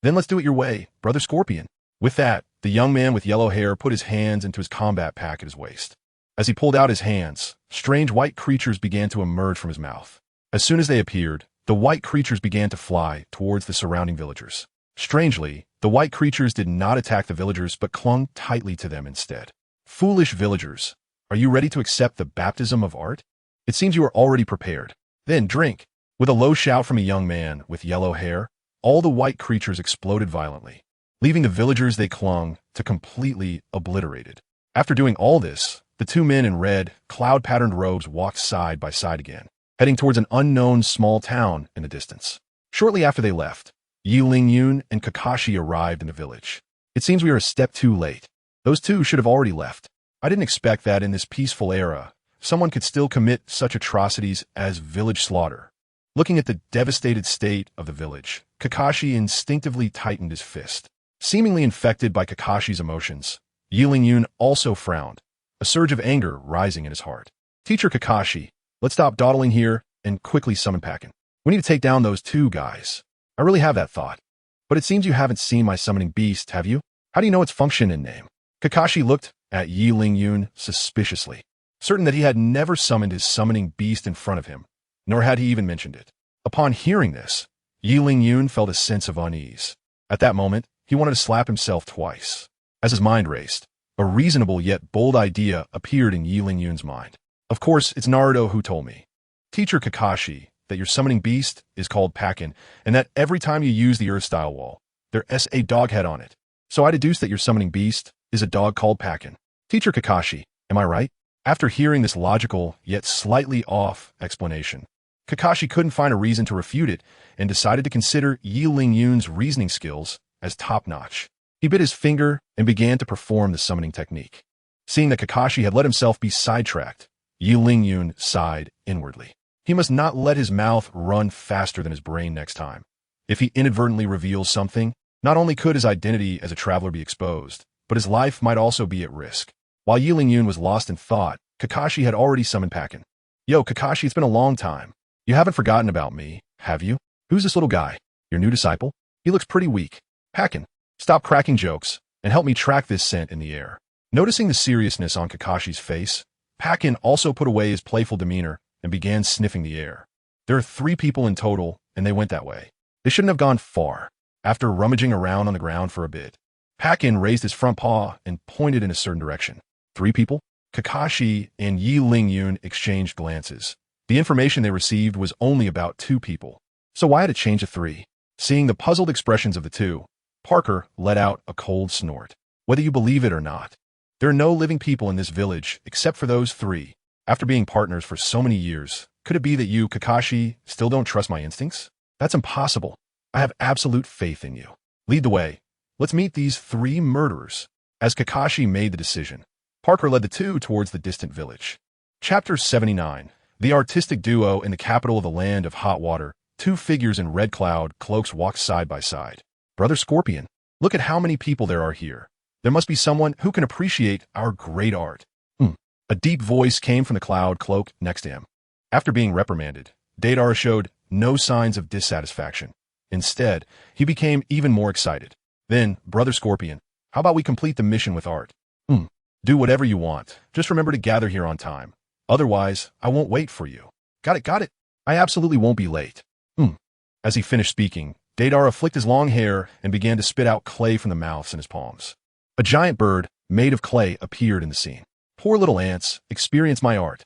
Then let's do it your way, Brother Scorpion. With that, the young man with yellow hair put his hands into his combat pack at his waist. As he pulled out his hands, strange white creatures began to emerge from his mouth. As soon as they appeared, the white creatures began to fly towards the surrounding villagers. Strangely, the white creatures did not attack the villagers but clung tightly to them instead. Foolish villagers, are you ready to accept the baptism of art? It seems you are already prepared. Then drink. With a low shout from a young man with yellow hair, all the white creatures exploded violently, leaving the villagers they clung to completely obliterated. After doing all this, the 2 men in red, cloud-patterned robes walked side by side again, heading towards an unknown small town in the distance. Shortly after they left, Yi Lingyun and Kakashi arrived in the village. It seems we are a step too late. Those 2 should have already left. I didn't expect that in this peaceful era, someone could still commit such atrocities as village slaughter. Looking at the devastated state of the village, Kakashi instinctively tightened his fist. Seemingly infected by Kakashi's emotions, Yi Lingyun also frowned, a surge of anger rising in his heart. Teacher Kakashi, let's stop dawdling here and quickly summon Pakin. We need to take down those 2 guys. I really have that thought. But it seems you haven't seen my summoning beast, have you? How do you know its function and name? Kakashi looked at Yi Lingyun suspiciously, certain that he had never summoned his summoning beast in front of him, nor had he even mentioned it. Upon hearing this, Yi Lingyun felt a sense of unease. At that moment, he wanted to slap himself twice. As his mind raced, a reasonable yet bold idea appeared in Yi Lingyun's mind. Of course, it's Naruto who told me. Teacher Kakashi, that your summoning beast is called Pakin, and that every time you use the Earth-style wall, there's a dog head on it. So I deduce that your summoning beast is a dog called Pakin. Teacher Kakashi, am I right? After hearing this logical, yet slightly off explanation, Kakashi couldn't find a reason to refute it and decided to consider Yi Ling-yun's reasoning skills as top-notch. He bit his finger and began to perform the summoning technique. Seeing that Kakashi had let himself be sidetracked, Yi Ling-yun sighed inwardly. He must not let his mouth run faster than his brain next time. If he inadvertently reveals something, not only could his identity as a traveler be exposed, but his life might also be at risk. While Yi Ling-yun was lost in thought, Kakashi had already summoned Pakin. Yo, Kakashi, it's been a long time. You haven't forgotten about me, have you? Who's this little guy? Your new disciple? He looks pretty weak. Pakin, stop cracking jokes and help me track this scent in the air. Noticing the seriousness on Kakashi's face, Pakin also put away his playful demeanor and began sniffing the air. There are 3 people in total, and they went that way. They shouldn't have gone far. After rummaging around on the ground for a bit, Pakin raised his front paw and pointed in a certain direction. 3 people? Kakashi and Yi Ling-yun exchanged glances. The information they received was only about 2 people. So why had it changed to 3? Seeing the puzzled expressions of the 2, Parker let out a cold snort. Whether you believe it or not, there are no living people in this village except for those 3. After being partners for so many years, could it be that you, Kakashi, still don't trust my instincts? That's impossible. I have absolute faith in you. Lead the way. Let's meet these 3 murderers. As Kakashi made the decision, Parker led the 2 towards the distant village. Chapter 79. The artistic duo in the capital of the land of hot water. 2 figures in red cloud cloaks walked side by side. Brother Scorpion, look at how many people there are here. There must be someone who can appreciate our great art. A deep voice came from the cloud cloak next to him. After being reprimanded, Deidara showed no signs of dissatisfaction. Instead, he became even more excited. Then, Brother Scorpion, how about we complete the mission with art? Do whatever you want. Just remember to gather here on time. Otherwise, I won't wait for you. Got it. I absolutely won't be late. As he finished speaking, Deidara flicked his long hair and began to spit out clay from the mouths in his palms. A giant bird, made of clay, appeared in the scene. Poor little ants, experience my art.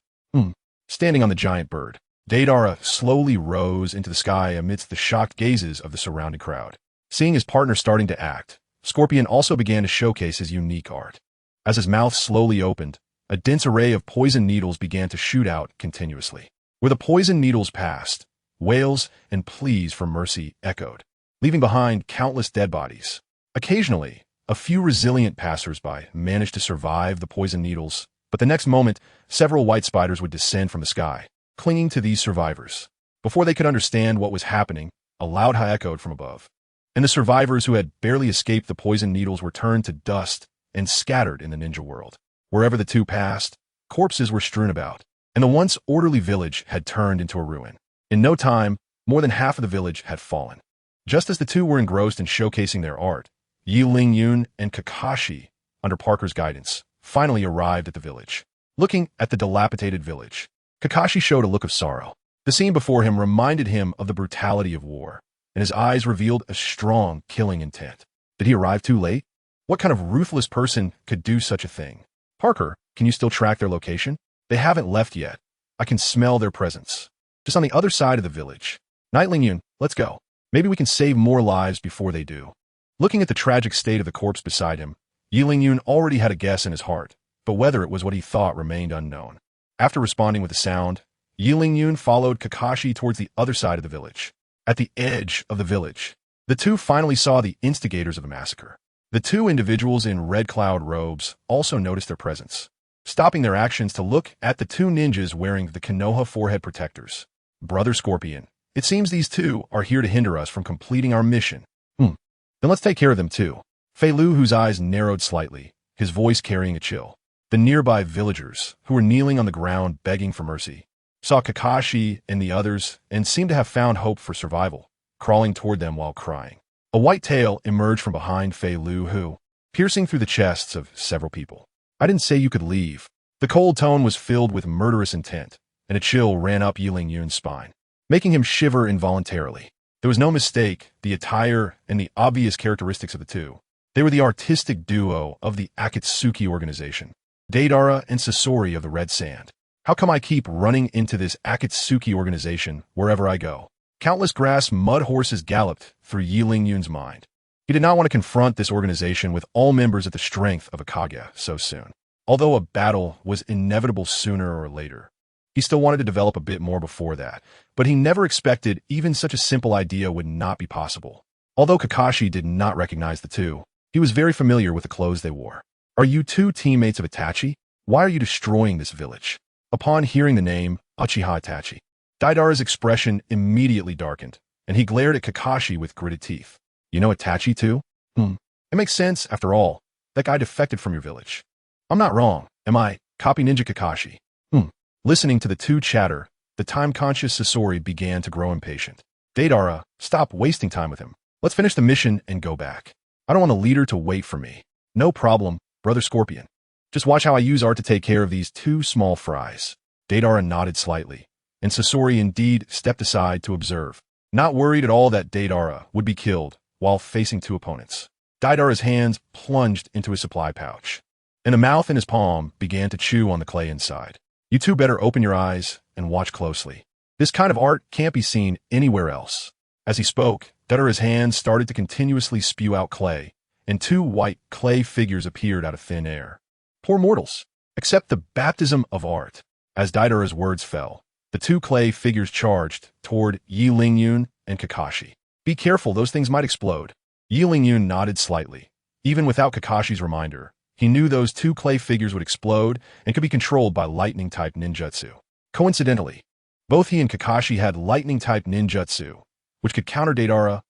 Standing on the giant bird, Deidara slowly rose into the sky amidst the shocked gazes of the surrounding crowd. Seeing his partner starting to act, Scorpion also began to showcase his unique art. As his mouth slowly opened, a dense array of poison needles began to shoot out continuously. Where the poison needles passed, wails and pleas for mercy echoed, leaving behind countless dead bodies. Occasionally, a few resilient passers-by managed to survive the poison needles, but the next moment, several white spiders would descend from the sky, clinging to these survivors. Before they could understand what was happening, a loud high echoed from above, and the survivors who had barely escaped the poison needles were turned to dust and scattered in the ninja world. Wherever the 2 passed, corpses were strewn about, and the once orderly village had turned into a ruin. In no time, more than half of the village had fallen. Just as the 2 were engrossed in showcasing their art, Yi Ling-yun and Kakashi, under Parker's guidance, finally arrived at the village. Looking at the dilapidated village, Kakashi showed a look of sorrow. The scene before him reminded him of the brutality of war, and his eyes revealed a strong killing intent. Did he arrive too late? What kind of ruthless person could do such a thing? Parker, can you still track their location? They haven't left yet. I can smell their presence. Just on the other side of the village. Night Ling-yun, let's go. Maybe we can save more lives before they do. Looking at the tragic state of the corpse beside him, Yi Ling-yun already had a guess in his heart, but whether it was what he thought remained unknown. After responding with a sound, Yi Ling-yun followed Kakashi towards the other side of the village. At the edge of the village, the 2 finally saw the instigators of the massacre. The 2 individuals in red cloud robes also noticed their presence, stopping their actions to look at the 2 ninjas wearing the Konoha forehead protectors. Brother Scorpion, it seems these 2 are here to hinder us from completing our mission. Then let's take care of them too. Fei Lu, whose eyes narrowed slightly, his voice carrying a chill. The nearby villagers, who were kneeling on the ground begging for mercy, saw Kakashi and the others and seemed to have found hope for survival, crawling toward them while crying. A white tail emerged from behind Fei Lu who, piercing through the chests of several people. I didn't say you could leave. The cold tone was filled with murderous intent, and a chill ran up Yi Ling-yun's spine, making him shiver involuntarily. There was no mistake the attire and the obvious characteristics of the 2. They were the artistic duo of the Akatsuki organization, Deidara and Sasori of the Red Sand. How come I keep running into this Akatsuki organization wherever I go? Countless grass mud horses galloped through Yi Lingyun's mind. He did not want to confront this organization with all members at the strength of a Kage so soon. Although a battle was inevitable sooner or later, he still wanted to develop a bit more before that, but he never expected even such a simple idea would not be possible. Although Kakashi did not recognize the two, he was very familiar with the clothes they wore. Are you two teammates of Itachi? Why are you destroying this village? Upon hearing the name, Uchiha Itachi, Deidara's expression immediately darkened, and he glared at Kakashi with gritted teeth. You know Itachi too? It makes sense, after all. That guy defected from your village. I'm not wrong, am I? Copy Ninja Kakashi. Listening to the two chatter, the time-conscious Sasori began to grow impatient. Deidara, stop wasting time with him. Let's finish the mission and go back. I don't want a leader to wait for me. No problem, Brother Scorpion. Just watch how I use art to take care of these two small fries. Deidara nodded slightly, and Sasori indeed stepped aside to observe, not worried at all that Deidara would be killed while facing two opponents. Deidara's hands plunged into his supply pouch, and a mouth in his palm began to chew on the clay inside. You two better open your eyes and watch closely. This kind of art can't be seen anywhere else. As he spoke, Deidara's hands started to continuously spew out clay, and two white clay figures appeared out of thin air. Poor mortals. Accept the baptism of art. As Deidara's words fell, the two clay figures charged toward Yi Lingyun and Kakashi. Be careful, those things might explode. Yi Lingyun nodded slightly. Even without Kakashi's reminder, he knew those two clay figures would explode and could be controlled by lightning-type ninjutsu. Coincidentally, both he and Kakashi had lightning-type ninjutsu, which could counter Deidara,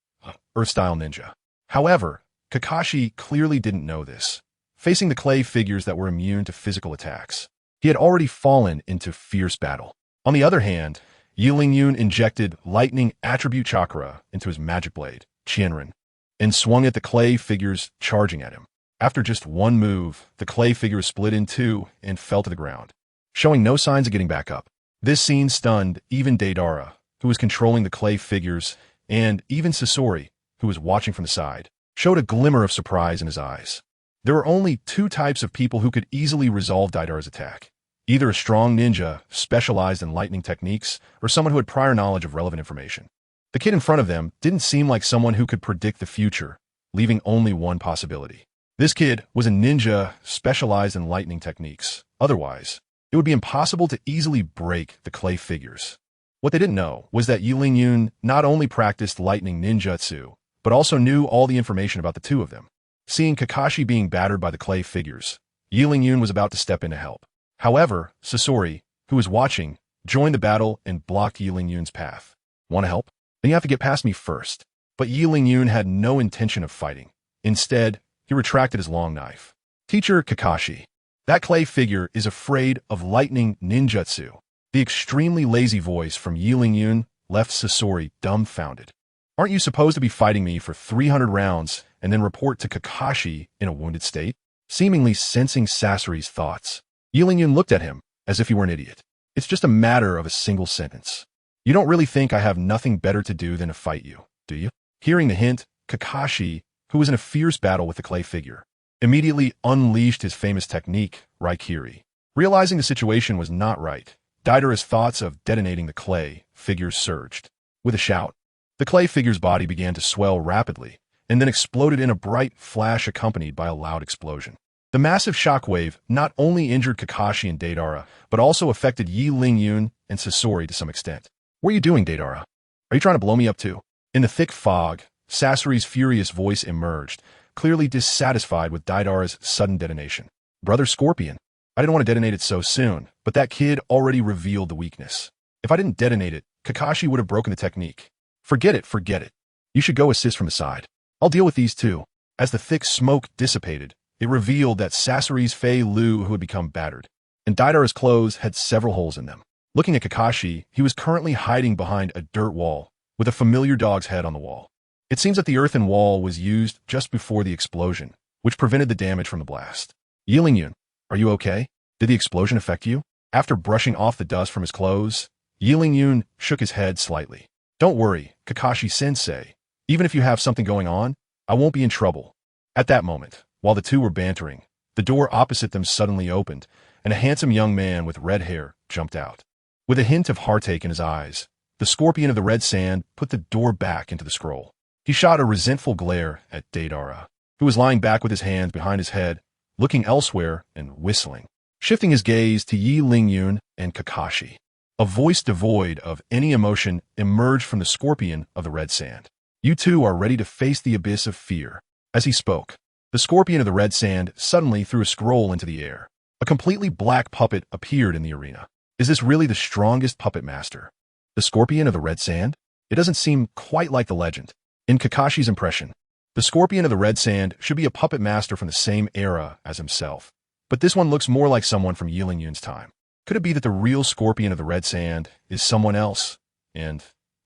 Earth-style ninja. However, Kakashi clearly didn't know this. Facing the clay figures that were immune to physical attacks, he had already fallen into fierce battle. On the other hand, Yi Lingyun injected lightning attribute chakra into his magic blade, Qianren, and swung at the clay figures charging at him. After just one move, the clay figures split in two and fell to the ground, showing no signs of getting back up. This scene stunned even Deidara, who was controlling the clay figures, and even Sasori, who was watching from the side, showed a glimmer of surprise in his eyes. There were only two types of people who could easily resolve Deidara's attack. Either a strong ninja specialized in lightning techniques, or someone who had prior knowledge of relevant information. The kid in front of them didn't seem like someone who could predict the future, leaving only one possibility. This kid was a ninja specialized in lightning techniques. Otherwise, it would be impossible to easily break the clay figures. What they didn't know was that Yi Lingyun not only practiced lightning ninjutsu, but also knew all the information about the two of them. Seeing Kakashi being battered by the clay figures, Yi Lingyun was about to step in to help. However, Sasori, who was watching, joined the battle and blocked Yi Lingyun's path. Want to help? Then you have to get past me first. But Yi Lingyun had no intention of fighting. Instead, he retracted his long knife. Teacher Kakashi, that clay figure is afraid of lightning ninjutsu. The extremely lazy voice from Yi Lingyun left Sasori dumbfounded. Aren't you supposed to be fighting me for 300 rounds and then report to Kakashi in a wounded state? Seemingly sensing Sasori's thoughts, Yi Lingyun looked at him as if he were an idiot. It's just a matter of a single sentence. You don't really think I have nothing better to do than to fight you, do you? Hearing the hint, Kakashi, who was in a fierce battle with the clay figure, immediately unleashed his famous technique, Raikiri. Realizing the situation was not right, Deidara's thoughts of detonating the clay figures surged. With a shout, the clay figure's body began to swell rapidly, and then exploded in a bright flash accompanied by a loud explosion. The massive shockwave not only injured Kakashi and Deidara, but also affected Yi Lingyun and Sasori to some extent. What are you doing, Deidara? Are you trying to blow me up too? In the thick fog, Sasori's furious voice emerged, clearly dissatisfied with Deidara's sudden detonation. Brother Scorpion, I didn't want to detonate it so soon, but that kid already revealed the weakness. If I didn't detonate it, Kakashi would have broken the technique. Forget it, forget it. You should go assist from the side. I'll deal with these two. As the thick smoke dissipated, it revealed that Sasori's Fei Lu had become battered, and Deidara's clothes had several holes in them. Looking at Kakashi, he was currently hiding behind a dirt wall, with a familiar dog's head on the wall. It seems that the earthen wall was used just before the explosion, which prevented the damage from the blast. Yi Lingyun, are you okay? Did the explosion affect you? After brushing off the dust from his clothes, Yi Lingyun shook his head slightly. Don't worry, Kakashi-sensei. Even if you have something going on, I won't be in trouble. At that moment, while the two were bantering, the door opposite them suddenly opened, and a handsome young man with red hair, jumped out. With a hint of heartache in his eyes, the scorpion of the red sand put the door back into the scroll. He shot a resentful glare at Deidara, who was lying back with his hands behind his head, looking elsewhere and whistling. Shifting his gaze to Yi Lingyun and Kakashi. A voice devoid of any emotion emerged from the scorpion of the red sand. You two are ready to face the abyss of fear. As he spoke, the scorpion of the red sand suddenly threw a scroll into the air. A completely black puppet appeared in the arena. Is this really the strongest puppet master? The scorpion of the red sand? It doesn't seem quite like the legend. In Kakashi's impression, the scorpion of the red sand should be a puppet master from the same era as himself. But this one looks more like someone from Yi Lingyun's time. Could it be that the real scorpion of the red sand is someone else, and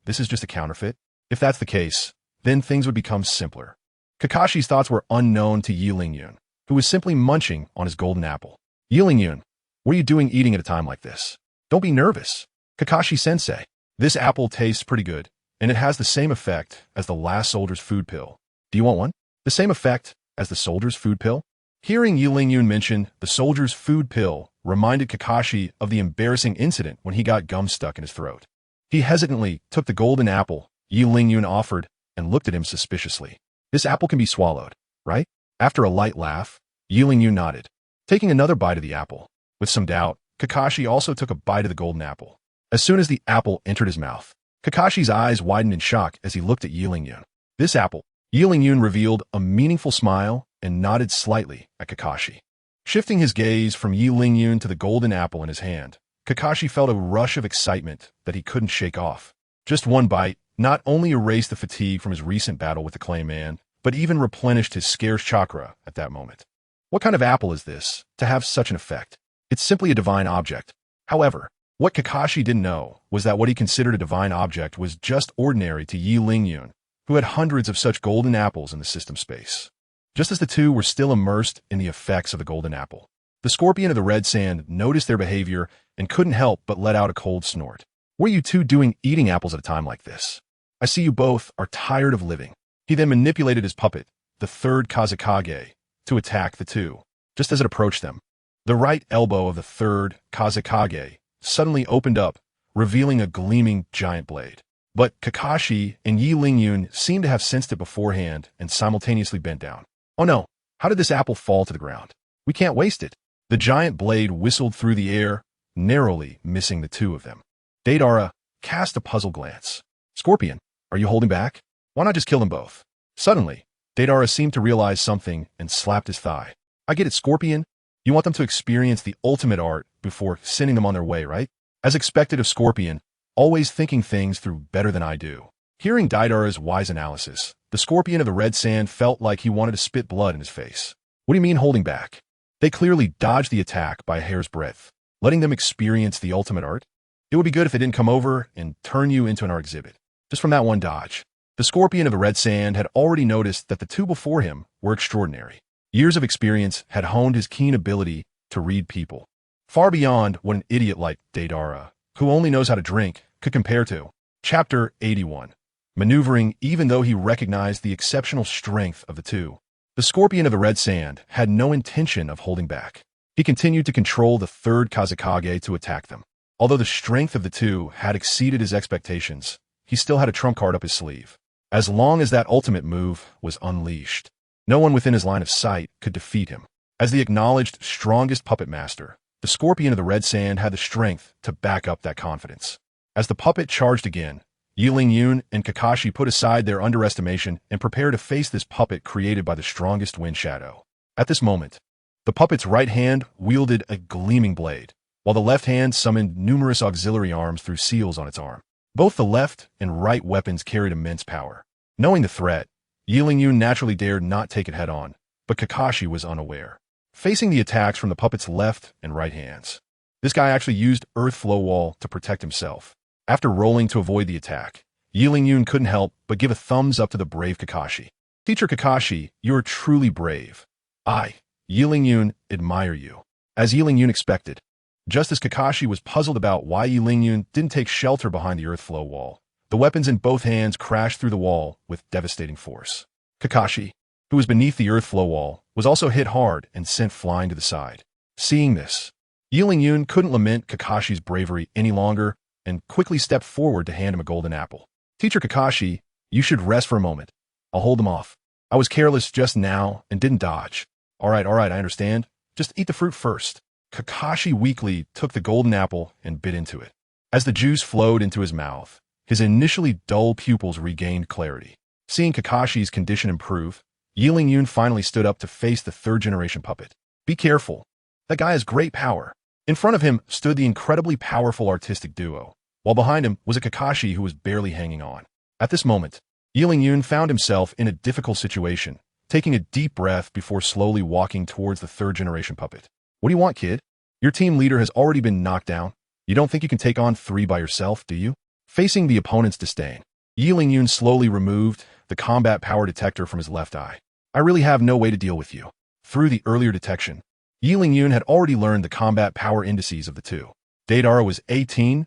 this is just a counterfeit? If that's the case, then things would become simpler. Kakashi's thoughts were unknown to Yi Lingyun, who was simply munching on his golden apple. Yi Lingyun, what are you doing eating at a time like this? Don't be nervous. Kakashi-sensei, this apple tastes pretty good, and it has the same effect as the last soldier's food pill. Do you want one? The same effect as the soldier's food pill? Hearing Yi Lingyun mention the soldier's food pill reminded Kakashi of the embarrassing incident when he got gum stuck in his throat. He hesitantly took the golden apple Yi Lingyun offered and looked at him suspiciously. This apple can be swallowed, right? After a light laugh, Yi Lingyun nodded, taking another bite of the apple. With some doubt, Kakashi also took a bite of the golden apple. As soon as the apple entered his mouth, Kakashi's eyes widened in shock as he looked at Yi Lingyun. This apple, Yi Lingyun revealed a meaningful smile and nodded slightly at Kakashi. Shifting his gaze from Yi Lingyun to the golden apple in his hand, Kakashi felt a rush of excitement that he couldn't shake off. Just one bite not only erased the fatigue from his recent battle with the Clay Man, but even replenished his scarce chakra at that moment. What kind of apple is this to have such an effect? It's simply a divine object. However, what Kakashi didn't know was that what he considered a divine object was just ordinary to Yi Lingyun, who had hundreds of such golden apples in the system space. Just as the two were still immersed in the effects of the golden apple, the scorpion of the red sand noticed their behavior and couldn't help but let out a cold snort. What are you two doing eating apples at a time like this? I see you both are tired of living. He then manipulated his puppet, the third Kazekage, to attack the two. Just as it approached them, the right elbow of the third Kazekage suddenly opened up, revealing a gleaming giant blade. But Kakashi and Yi Lingyun seemed to have sensed it beforehand and simultaneously bent down. Oh no, how did this apple fall to the ground? We can't waste it. The giant blade whistled through the air, narrowly missing the two of them. Deidara cast a puzzled glance. Scorpion, are you holding back? Why not just kill them both? Suddenly, Deidara seemed to realize something and slapped his thigh. I get it, Scorpion. You want them to experience the ultimate art before sending them on their way, right? As expected of Scorpion, always thinking things through better than I do. Hearing Deidara's wise analysis, the scorpion of the red sand felt like he wanted to spit blood in his face. What do you mean holding back? They clearly dodged the attack by a hair's breadth, letting them experience the ultimate art. It would be good if they didn't come over and turn you into an art exhibit. Just from that one dodge. The scorpion of the red sand had already noticed that the two before him were extraordinary. Years of experience had honed his keen ability to read people, far beyond what an idiot like Deidara, who only knows how to drink, could compare to. Chapter 81. Maneuvering even though he recognized the exceptional strength of the two. The scorpion of the red sand had no intention of holding back. He continued to control the third Kazekage to attack them. Although the strength of the two had exceeded his expectations, he still had a trump card up his sleeve. As long as that ultimate move was unleashed, no one within his line of sight could defeat him. As the acknowledged strongest puppet master, the scorpion of the red sand had the strength to back up that confidence. As the puppet charged again, Yi Lingyun and Kakashi put aside their underestimation and prepared to face this puppet created by the strongest wind shadow. At this moment, the puppet's right hand wielded a gleaming blade, while the left hand summoned numerous auxiliary arms through seals on its arm. Both the left and right weapons carried immense power. Knowing the threat, Yi Lingyun naturally dared not take it head-on, but Kakashi was unaware, facing the attacks from the puppet's left and right hands. This guy actually used Earth Flow Wall to protect himself. After rolling to avoid the attack, Yi Lingyun couldn't help but give a thumbs up to the brave Kakashi. Teacher Kakashi, you're truly brave. I, Yi Lingyun, admire you. As Yi Lingyun expected, just as Kakashi was puzzled about why Yi Lingyun didn't take shelter behind the Earth Flow Wall, the weapons in both hands crashed through the wall with devastating force. Kakashi, who was beneath the Earth Flow Wall, was also hit hard and sent flying to the side. Seeing this, Yi Ling-yun couldn't lament Kakashi's bravery any longer and quickly stepped forward to hand him a golden apple. Teacher Kakashi, you should rest for a moment. I'll hold them off. I was careless just now and didn't dodge. All right, I understand. Just eat the fruit first. Kakashi weakly took the golden apple and bit into it. As the juice flowed into his mouth, his initially dull pupils regained clarity. Seeing Kakashi's condition improve, Yi Ling-yun finally stood up to face the third-generation puppet. Be careful. That guy has great power. In front of him stood the incredibly powerful artistic duo, while behind him was a Kakashi who was barely hanging on. At this moment, Yi Ling-yun found himself in a difficult situation, taking a deep breath before slowly walking towards the third-generation puppet. What do you want, kid? Your team leader has already been knocked down. You don't think you can take on 3 by yourself, do you? Facing the opponent's disdain, Yi Ling-yun slowly removed the combat power detector from his left eye. I really have no way to deal with you. Through the earlier detection, Yi Ling-yun had already learned the combat power indices of the two. Deidara was 18,000,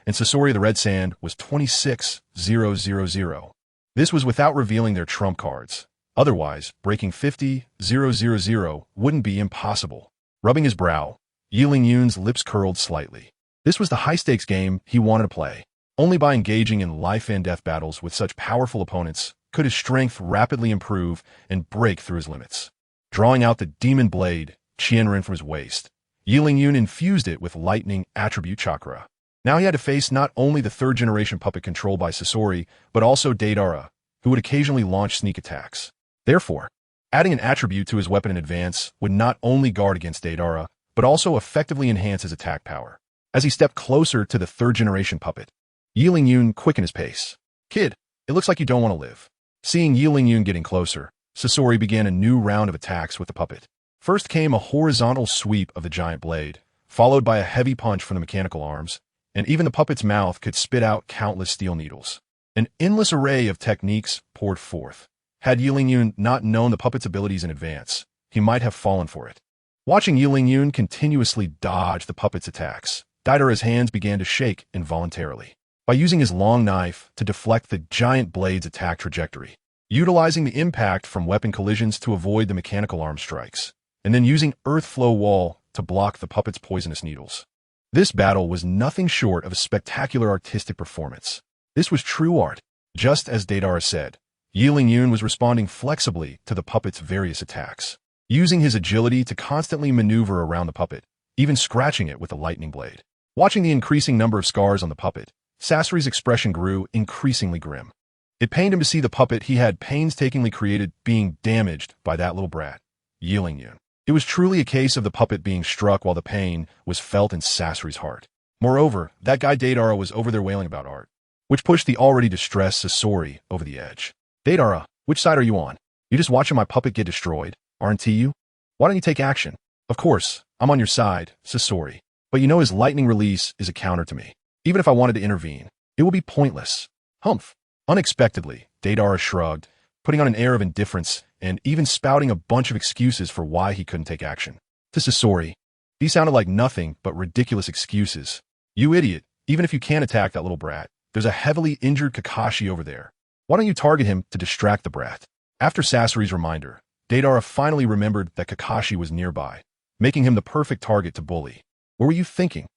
and Sasori the Red Sand was 26,000. This was without revealing their trump cards. Otherwise, breaking 50,000 wouldn't be impossible. Rubbing his brow, Yi Ling-yun's lips curled slightly. This was the high-stakes game he wanted to play. Only by engaging in life-and-death battles with such powerful opponents could his strength rapidly improve and break through his limits. Drawing out the demon blade, Qianren, from his waist, Yi Ling-yun infused it with lightning attribute chakra. Now he had to face not only the third-generation puppet controlled by Sasori, but also Deidara, who would occasionally launch sneak attacks. Therefore, adding an attribute to his weapon in advance would not only guard against Deidara, but also effectively enhance his attack power. As he stepped closer to the third-generation puppet, Yi Ling-yun quickened his pace. Kid, it looks like you don't want to live. Seeing Yi Ling-yun getting closer, Sasori began a new round of attacks with the puppet. First came a horizontal sweep of the giant blade, followed by a heavy punch from the mechanical arms, and even the puppet's mouth could spit out countless steel needles. An endless array of techniques poured forth. Had Yi Ling-yun not known the puppet's abilities in advance, he might have fallen for it. Watching Yi Ling-yun continuously dodge the puppet's attacks, Deidara's hands began to shake involuntarily. By using his long knife to deflect the giant blade's attack trajectory, utilizing the impact from weapon collisions to avoid the mechanical arm strikes, and then using Earth Flow Wall to block the puppet's poisonous needles. This battle was nothing short of a spectacular artistic performance. This was true art. Just as Deidara said, Yi Ling-yun was responding flexibly to the puppet's various attacks, using his agility to constantly maneuver around the puppet, even scratching it with a lightning blade. Watching the increasing number of scars on the puppet, Sasori's expression grew increasingly grim. It pained him to see the puppet he had painstakingly created being damaged by that little brat, Yi Ling-yun. It was truly a case of the puppet being struck while the pain was felt in Sasori's heart. Moreover, that guy Deidara was over there wailing about art, which pushed the already distressed Sasori over the edge. Deidara, which side are you on? You just watching my puppet get destroyed, aren't you? Why don't you take action? Of course, I'm on your side, Sasori. But you know his lightning release is a counter to me. Even if I wanted to intervene, it will be pointless. Humph. Unexpectedly, Deidara shrugged, putting on an air of indifference and even spouting a bunch of excuses for why he couldn't take action. To Sasori, these sounded like nothing but ridiculous excuses. You idiot, even if you can't attack that little brat, there's a heavily injured Kakashi over there. Why don't you target him to distract the brat? After Sasori's reminder, Deidara finally remembered that Kakashi was nearby, making him the perfect target to bully. What were you thinking?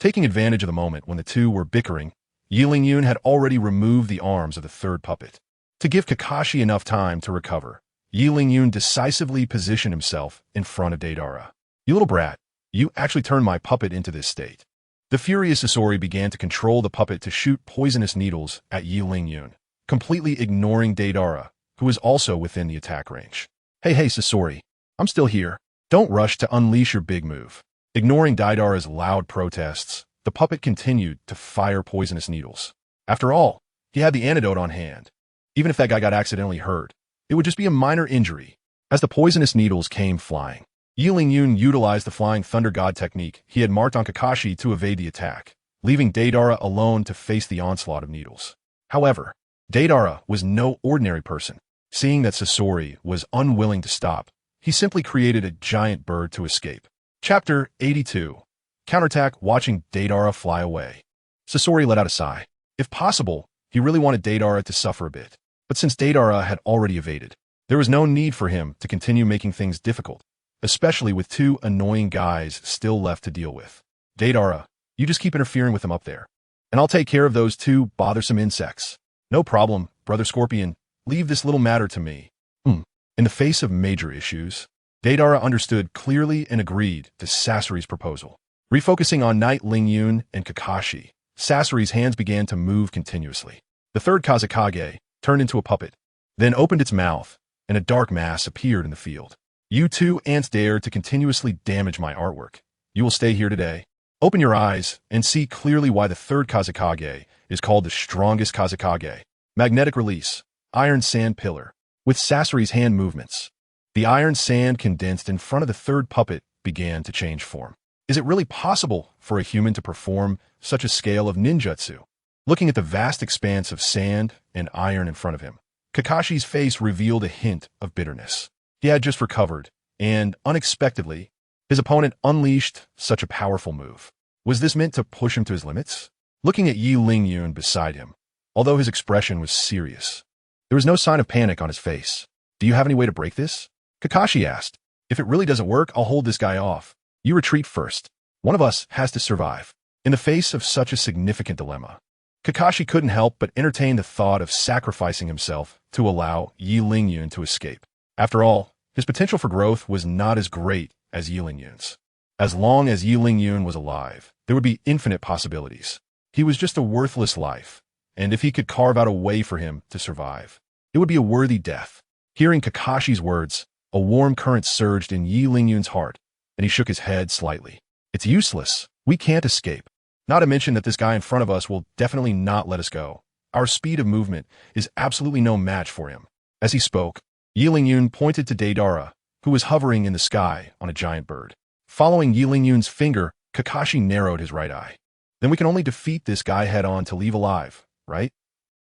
Taking advantage of the moment when the two were bickering, Yi Ling-yun had already removed the arms of the third puppet. To give Kakashi enough time to recover, Yi Ling-yun decisively positioned himself in front of Deidara. You little brat, you actually turned my puppet into this state. The furious Sasori began to control the puppet to shoot poisonous needles at Yi Ling-yun, completely ignoring Deidara, who was also within the attack range. Hey Sasori, I'm still here. Don't rush to unleash your big move. Ignoring Deidara's loud protests, the puppet continued to fire poisonous needles. After all, he had the antidote on hand. Even if that guy got accidentally hurt, it would just be a minor injury. As the poisonous needles came flying, Yi Ling-yun utilized the Flying Thunder God technique he had marked on Kakashi to evade the attack, leaving Deidara alone to face the onslaught of needles. However, Deidara was no ordinary person. Seeing that Sasori was unwilling to stop, he simply created a giant bird to escape. Chapter 82. Counterattack. Watching Deidara fly away, Sasori let out a sigh. If possible, he really wanted Deidara to suffer a bit. But since Deidara had already evaded, there was no need for him to continue making things difficult. especially with two annoying guys still left to deal with. Deidara, you just keep interfering with them up there, and I'll take care of those two bothersome insects. No problem, Brother Scorpion. Leave this little matter to me. In the face of major issues, Deidara understood clearly and agreed to Sasori's proposal. Refocusing on Knight Lingyun and Kakashi, Sasori's hands began to move continuously. The third Kazekage turned into a puppet, then opened its mouth, and a dark mass appeared in the field. You two ants dare to continuously damage my artwork. You will stay here today. Open your eyes and see clearly why the third Kazekage is called the strongest Kazekage. Magnetic release, iron sand pillar. With Sasori's hand movements, the iron sand condensed in front of the third puppet began to change form. Is it really possible for a human to perform such a scale of ninjutsu? Looking at the vast expanse of sand and iron in front of him, Kakashi's face revealed a hint of bitterness. He had just recovered, and, unexpectedly, his opponent unleashed such a powerful move. Was this meant to push him to his limits? Looking at Yi Lingyun beside him, although his expression was serious, there was no sign of panic on his face. Do you have any way to break this? Kakashi asked. If it really doesn't work, I'll hold this guy off. You retreat first. One of us has to survive. In the face of such a significant dilemma, Kakashi couldn't help but entertain the thought of sacrificing himself to allow Yi Lingyun to escape. After all, his potential for growth was not as great as Yi Lingyun's. As long as Yi Lingyun was alive, there would be infinite possibilities. He was just a worthless life, and if he could carve out a way for him to survive, it would be a worthy death. Hearing Kakashi's words, a warm current surged in Yi Lingyun's heart, and he shook his head slightly. It's useless. We can't escape. Not to mention that this guy in front of us will definitely not let us go. Our speed of movement is absolutely no match for him. As he spoke, Yi Lingyun pointed to Deidara, who was hovering in the sky on a giant bird. Following Yi Lingyun's finger, Kakashi narrowed his right eye. Then we can only defeat this guy head-on to leave alive, right?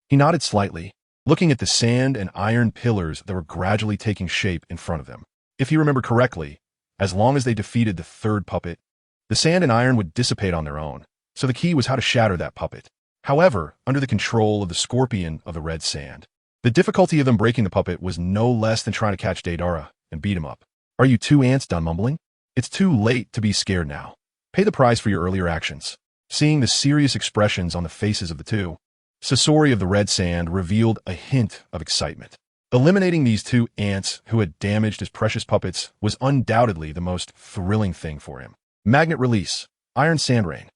He nodded slightly, looking at the sand and iron pillars that were gradually taking shape in front of them. If you remember correctly, as long as they defeated the third puppet, the sand and iron would dissipate on their own, so the key was how to shatter that puppet. However, under the control of the scorpion of the red sand, the difficulty of them breaking the puppet was no less than trying to catch Deidara and beat him up. Are you two ants done mumbling? It's too late to be scared now. Pay the price for your earlier actions. Seeing the serious expressions on the faces of the two, Sasori of the red sand revealed a hint of excitement. Eliminating these two ants who had damaged his precious puppets was undoubtedly the most thrilling thing for him. Magnet release, iron sand rain,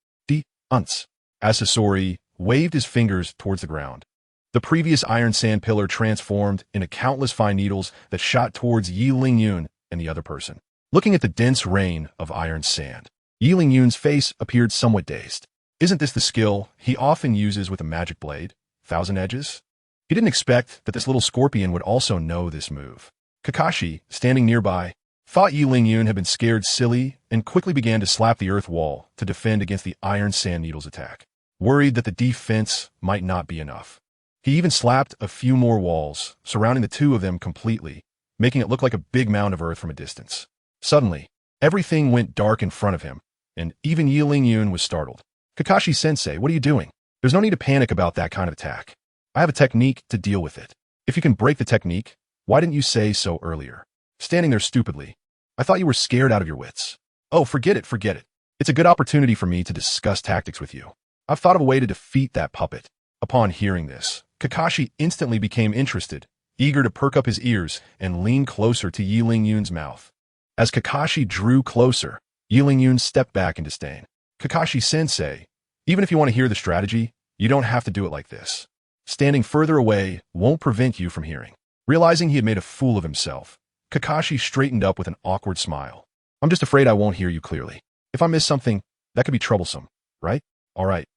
unts. As Sasori waved his fingers towards the ground, the previous iron sand pillar transformed into countless fine needles that shot towards Yi Lingyun and the other person. Looking at the dense rain of iron sand, Yi Lingyun's face appeared somewhat dazed. Isn't this the skill he often uses with a magic blade, Thousand Edges? He didn't expect that this little scorpion would also know this move. Kakashi, standing nearby, thought Yi Lingyun had been scared silly and quickly began to slap the earth wall to defend against the iron sand needle's attack, worried that the defense might not be enough. He even slapped a few more walls, surrounding the two of them completely, making it look like a big mound of earth from a distance. Suddenly, everything went dark in front of him, and even Yi Lingyun was startled. Kakashi-sensei, what are you doing? There's no need to panic about that kind of attack. I have a technique to deal with it. If you can break the technique, why didn't you say so earlier? Standing there stupidly, I thought you were scared out of your wits. Oh, forget it. It's a good opportunity for me to discuss tactics with you. I've thought of a way to defeat that puppet. Upon hearing this, Kakashi instantly became interested, eager to perk up his ears and lean closer to Yi Lingyun's mouth. As Kakashi drew closer, Yi Lingyun stepped back in disdain. Kakashi-sensei, even if you want to hear the strategy, you don't have to do it like this. Standing further away won't prevent you from hearing. Realizing he had made a fool of himself, Kakashi straightened up with an awkward smile. I'm just afraid I won't hear you clearly. If I miss something, that could be troublesome, right? All right,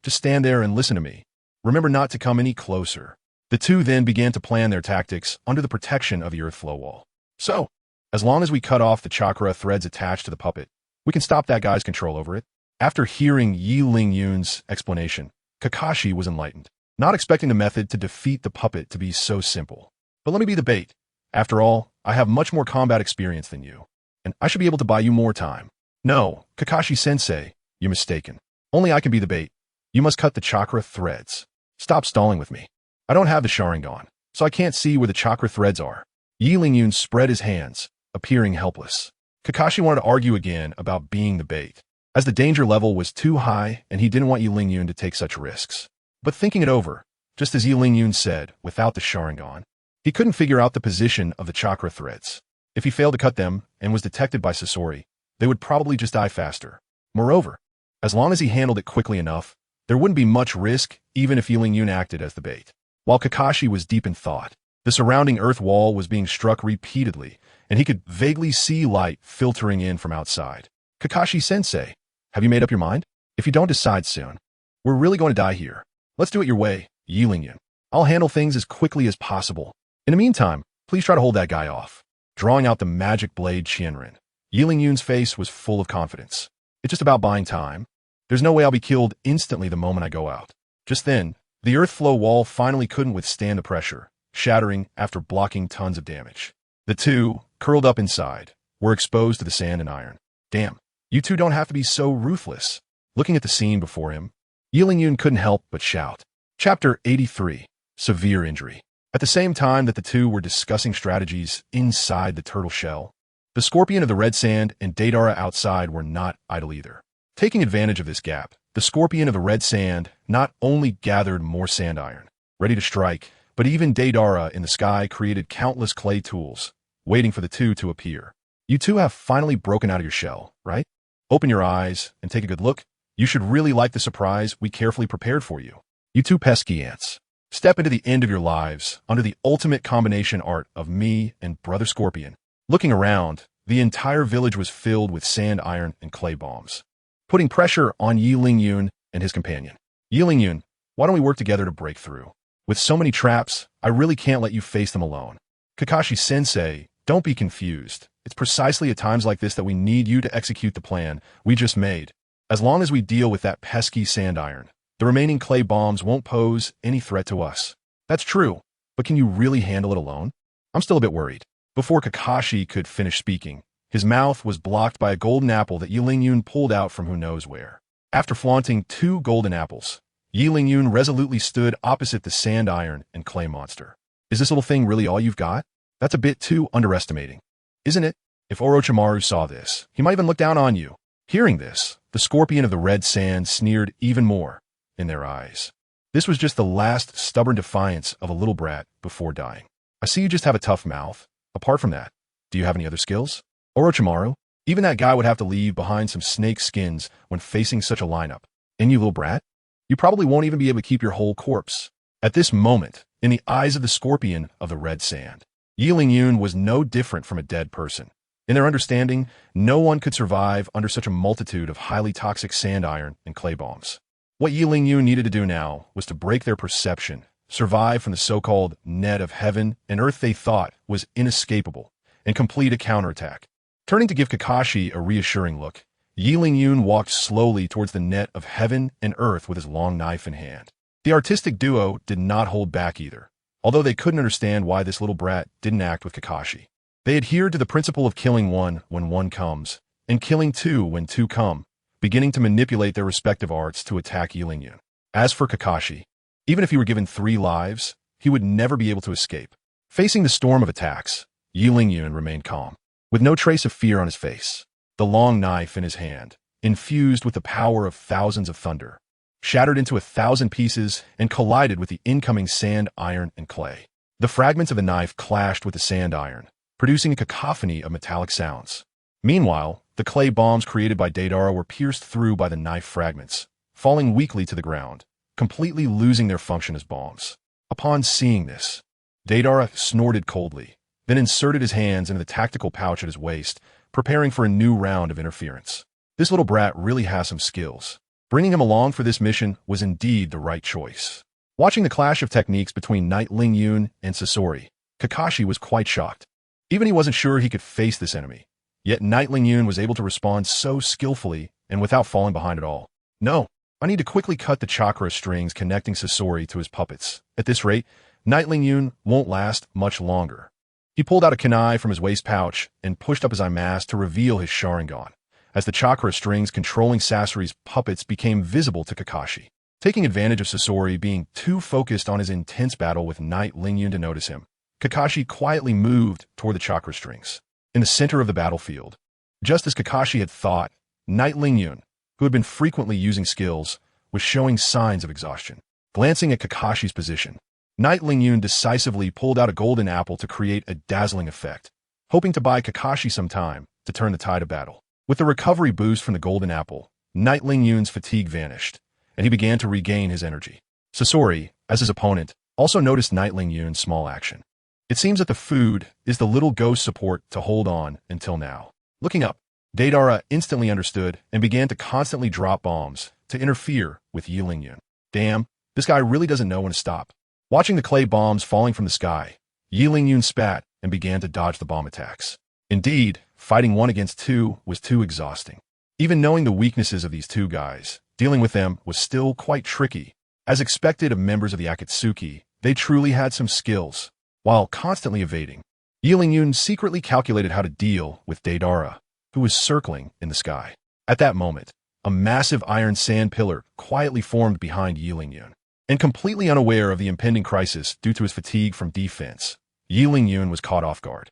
just stand there and listen to me. Remember not to come any closer. The two then began to plan their tactics under the protection of the earth flow wall. So, as long as we cut off the chakra threads attached to the puppet, we can stop that guy's control over it. After hearing Yi Lingyun's explanation, Kakashi was enlightened, not expecting the method to defeat the puppet to be so simple. But let me be the bait. After all, I have much more combat experience than you, and I should be able to buy you more time. No, Kakashi-sensei, you're mistaken. Only I can be the bait. You must cut the chakra threads. Stop stalling with me. I don't have the Sharingan, so I can't see where the chakra threads are. Yi Lingyun spread his hands, appearing helpless. Kakashi wanted to argue again about being the bait, as the danger level was too high and he didn't want Yi Lingyun to take such risks. But thinking it over, just as Yi Lingyun said, without the Sharingan, he couldn't figure out the position of the chakra threads. If he failed to cut them and was detected by Sasori, they would probably just die faster. Moreover, as long as he handled it quickly enough, there wouldn't be much risk even if Yi Lingyun acted as the bait. While Kakashi was deep in thought, the surrounding earth wall was being struck repeatedly, and he could vaguely see light filtering in from outside. Kakashi-sensei, have you made up your mind? If you don't decide soon, we're really going to die here. Let's do it your way, Yi Lingyun. I'll handle things as quickly as possible. In the meantime, please try to hold that guy off. Drawing out the magic blade Qianren, Yi Lingyun's face was full of confidence. It's just about buying time. There's no way I'll be killed instantly the moment I go out. Just then, the earth flow wall finally couldn't withstand the pressure, shattering after blocking tons of damage. The two, curled up inside, were exposed to the sand and iron. Damn, you two don't have to be so ruthless. Looking at the scene before him, Yi Lingyun couldn't help but shout. Chapter 83, Severe Injury. At the same time that the two were discussing strategies inside the turtle shell, the scorpion of the red sand and Deidara outside were not idle either. Taking advantage of this gap, the scorpion of the red sand not only gathered more sand iron, ready to strike, but even Deidara in the sky created countless clay tools, waiting for the two to appear. You two have finally broken out of your shell, right? Open your eyes and take a good look. You should really like the surprise we carefully prepared for you. You two pesky ants. Step into the end of your lives under the ultimate combination art of me and Brother Scorpion. Looking around, the entire village was filled with sand, iron, and clay bombs, putting pressure on Yi Lingyun and his companion. Yi Lingyun, why don't we work together to break through? With so many traps, I really can't let you face them alone. Kakashi-sensei, don't be confused. It's precisely at times like this that we need you to execute the plan we just made. As long as we deal with that pesky sand iron, the remaining clay bombs won't pose any threat to us. That's true, but can you really handle it alone? I'm still a bit worried. Before Kakashi could finish speaking, his mouth was blocked by a golden apple that Yi Lingyun pulled out from who knows where. After flaunting 2 golden apples, Yi Lingyun resolutely stood opposite the sand iron and clay monster. Is this little thing really all you've got? That's a bit too underestimating, isn't it? If Orochimaru saw this, he might even look down on you. Hearing this, the scorpion of the red sand sneered even more in their eyes. This was just the last stubborn defiance of a little brat before dying. I see you just have a tough mouth. Apart from that, do you have any other skills? Orochimaru, even that guy would have to leave behind some snake skins when facing such a lineup. And you little brat? You probably won't even be able to keep your whole corpse. At this moment, in the eyes of the scorpion of the red sand, Yi Lingyun was no different from a dead person. In their understanding, no one could survive under such a multitude of highly toxic sand iron and clay bombs. What Yi Lingyun needed to do now was to break their perception, survive from the so-called net of heaven and earth they thought was inescapable, and complete a counterattack. Turning to give Kakashi a reassuring look, Yi Lingyun walked slowly towards the net of heaven and earth with his long knife in hand. The artistic duo did not hold back either, although they couldn't understand why this little brat didn't act with Kakashi. They adhered to the principle of killing one when one comes, and killing two when two come, beginning to manipulate their respective arts to attack Yi Lingyun. As for Kakashi, even if he were given 3 lives, he would never be able to escape. Facing the storm of attacks, Yi Lingyun remained calm, with no trace of fear on his face. The long knife in his hand, infused with the power of thousands of thunder, shattered into 1,000 pieces and collided with the incoming sand, iron, and clay. The fragments of the knife clashed with the sand iron, producing a cacophony of metallic sounds. Meanwhile, the clay bombs created by Deidara were pierced through by the knife fragments, falling weakly to the ground, completely losing their function as bombs. Upon seeing this, Deidara snorted coldly, then inserted his hands into the tactical pouch at his waist, preparing for a new round of interference. This little brat really has some skills. Bringing him along for this mission was indeed the right choice. Watching the clash of techniques between Knight Lingyun and Sasori, Kakashi was quite shocked. Even he wasn't sure he could face this enemy. Yet Knight Lingyun was able to respond so skillfully and without falling behind at all. No, I need to quickly cut the chakra strings connecting Sasori to his puppets. At this rate, Knight Lingyun won't last much longer. He pulled out a kunai from his waist pouch and pushed up his eye mask to reveal his Sharingan, as the chakra strings controlling Sasori's puppets became visible to Kakashi. Taking advantage of Sasori being too focused on his intense battle with Knight Lingyun to notice him, Kakashi quietly moved toward the chakra strings. In the center of the battlefield, just as Kakashi had thought, Knight Lingyun, who had been frequently using skills, was showing signs of exhaustion. Glancing at Kakashi's position, Knight Lingyun decisively pulled out a golden apple to create a dazzling effect, hoping to buy Kakashi some time to turn the tide of battle. With the recovery boost from the golden apple, Knight Lingyun's fatigue vanished, and he began to regain his energy. Sasori, as his opponent, also noticed Knight Lingyun's small action. It seems that the food is the little ghost support to hold on until now. Looking up, Deidara instantly understood and began to constantly drop bombs to interfere with Yi Lingyun. Damn, this guy really doesn't know when to stop. Watching the clay bombs falling from the sky, Yi Lingyun spat and began to dodge the bomb attacks. Indeed, fighting 1 against 2 was too exhausting. Even knowing the weaknesses of these two guys, dealing with them was still quite tricky. As expected of members of the Akatsuki, they truly had some skills. While constantly evading, Yi Lingyun secretly calculated how to deal with Deidara, who was circling in the sky. At that moment, a massive iron sand pillar quietly formed behind Yi Lingyun. And completely unaware of the impending crisis due to his fatigue from defense, Yi Lingyun was caught off guard.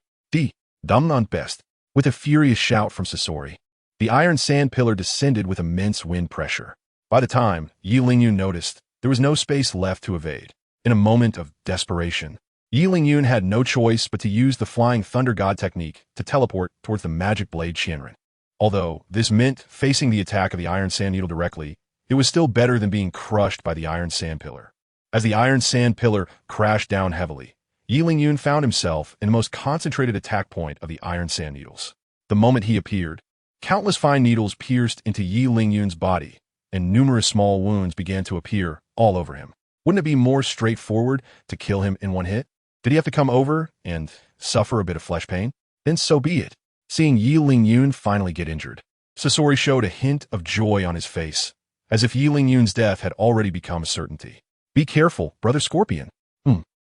Damnant best. With a furious shout from Sasori, the iron sand pillar descended with immense wind pressure. By the time Yi Lingyun noticed, there was no space left to evade. In a moment of desperation, Yi Lingyun had no choice but to use the Flying Thunder God technique to teleport towards the magic blade Qianren. Although this meant facing the attack of the iron sand needle directly, it was still better than being crushed by the iron sand pillar. As the iron sand pillar crashed down heavily, Yi Lingyun found himself in the most concentrated attack point of the iron sand needles. The moment he appeared, countless fine needles pierced into Yi Lingyun's body, and numerous small wounds began to appear all over him. Wouldn't it be more straightforward to kill him in one hit? Did he have to come over and suffer a bit of flesh pain? Then so be it. Seeing Yi Lingyun finally get injured, Sasori showed a hint of joy on his face, as if Yi Lingyun's death had already become a certainty. Be careful, Brother Scorpion.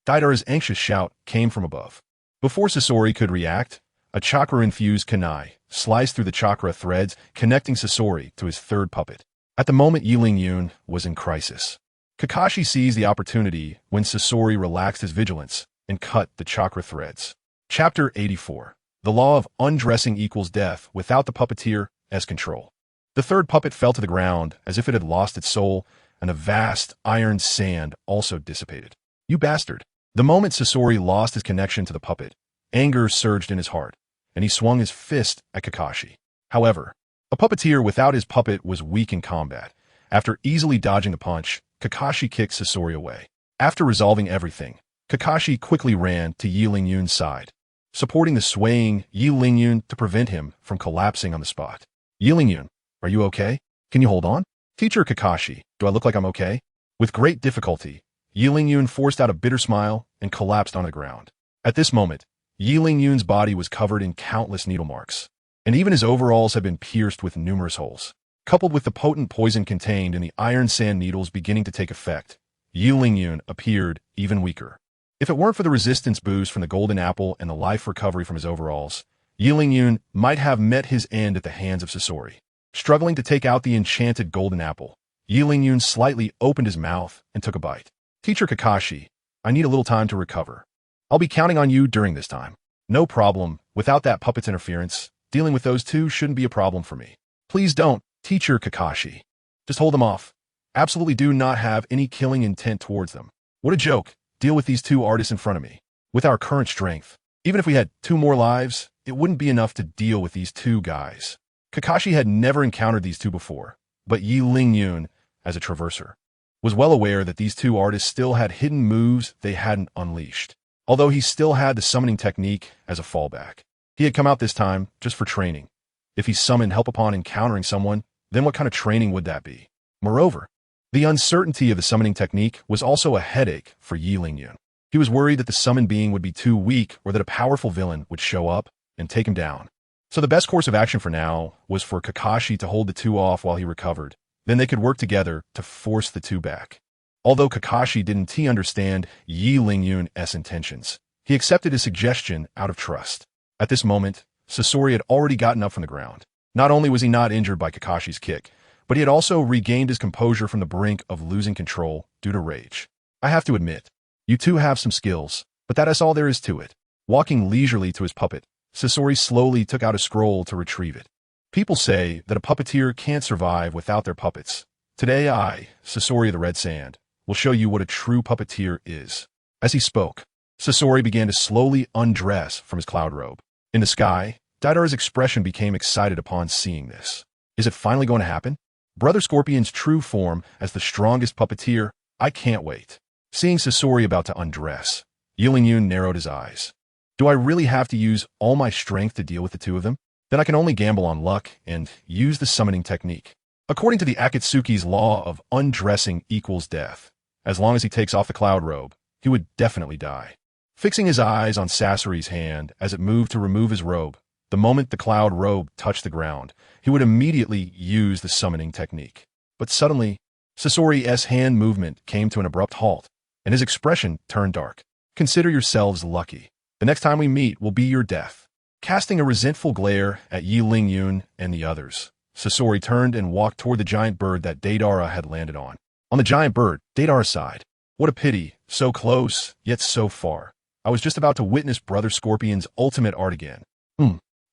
Deidara's anxious shout came from above. Before Sasori could react, a chakra-infused kunai sliced through the chakra threads, connecting Sasori to his third puppet. At the moment, Yi Lingyun was in crisis. Kakashi seized the opportunity when Sasori relaxed his vigilance and cut the chakra threads. Chapter 84. The law of undressing equals death without the puppeteer as control. The third puppet fell to the ground as if it had lost its soul, and a vast iron sand also dissipated. You bastard! The moment Sasori lost his connection to the puppet, anger surged in his heart, and he swung his fist at Kakashi. However, a puppeteer without his puppet was weak in combat. After easily dodging the punch, Kakashi kicked Sasori away. After resolving everything, Kakashi quickly ran to Yi Lingyun's side, supporting the swaying Yi Lingyun to prevent him from collapsing on the spot. Yi Lingyun, are you okay? Can you hold on? Teacher Kakashi, do I look like I'm okay? With great difficulty, Yi Lingyun forced out a bitter smile and collapsed on the ground. At this moment, Yi Lingyun's body was covered in countless needle marks, and even his overalls had been pierced with numerous holes. Coupled with the potent poison contained in the iron sand needles beginning to take effect, Yi Lingyun appeared even weaker. If it weren't for the resistance boost from the golden apple and the life recovery from his overalls, Yi Lingyun might have met his end at the hands of Sasori. Struggling to take out the enchanted golden apple, Yi Lingyun slightly opened his mouth and took a bite. Teacher Kakashi, I need a little time to recover. I'll be counting on you during this time. No problem. Without that puppet's interference, dealing with those two shouldn't be a problem for me. Please don't, Teacher Kakashi. Just hold them off. Absolutely do not have any killing intent towards them. What a joke. Deal with these two artists in front of me. With our current strength, even if we had 2 more lives, it wouldn't be enough to deal with these 2 guys. Kakashi had never encountered these 2 before, but Yi Lingyun, as a traverser, was well aware that these 2 artists still had hidden moves they hadn't unleashed. Although he still had the summoning technique as a fallback. He had come out this time just for training. If he summoned help upon encountering someone, then what kind of training would that be? Moreover, the uncertainty of the summoning technique was also a headache for Yi Lingyun. He was worried that the summoned being would be too weak or that a powerful villain would show up and take him down. So the best course of action for now was for Kakashi to hold the 2 off while he recovered. Then they could work together to force the 2 back. Although Kakashi didn't understand Yi Lingyun's intentions, he accepted his suggestion out of trust. At this moment, Sasori had already gotten up from the ground. Not only was he not injured by Kakashi's kick, but he had also regained his composure from the brink of losing control due to rage. I have to admit, you 2 have some skills, but that is all there is to it. Walking leisurely to his puppet, Sasori slowly took out a scroll to retrieve it. People say that a puppeteer can't survive without their puppets. Today I, Sasori the Red Sand, will show you what a true puppeteer is. As he spoke, Sasori began to slowly undress from his cloud robe. In the sky, Daidara's expression became excited upon seeing this. Is it finally going to happen? Brother Scorpion's true form as the strongest puppeteer? I can't wait. Seeing Sasori about to undress, Yulin narrowed his eyes. Do I really have to use all my strength to deal with the two of them? Then I can only gamble on luck and use the summoning technique. According to the Akatsuki's law of undressing equals death, as long as he takes off the cloud robe, he would definitely die. Fixing his eyes on Sasori's hand as it moved to remove his robe, the moment the cloud robe touched the ground, he would immediately use the summoning technique. But suddenly, Sasori's hand movement came to an abrupt halt, and his expression turned dark. Consider yourselves lucky. The next time we meet will be your death. Casting a resentful glare at Yi Lingyun and the others, Sasori turned and walked toward the giant bird that Daidara had landed on. On the giant bird, Daidara sighed. What a pity, so close, yet so far. I was just about to witness Brother Scorpion's ultimate art again.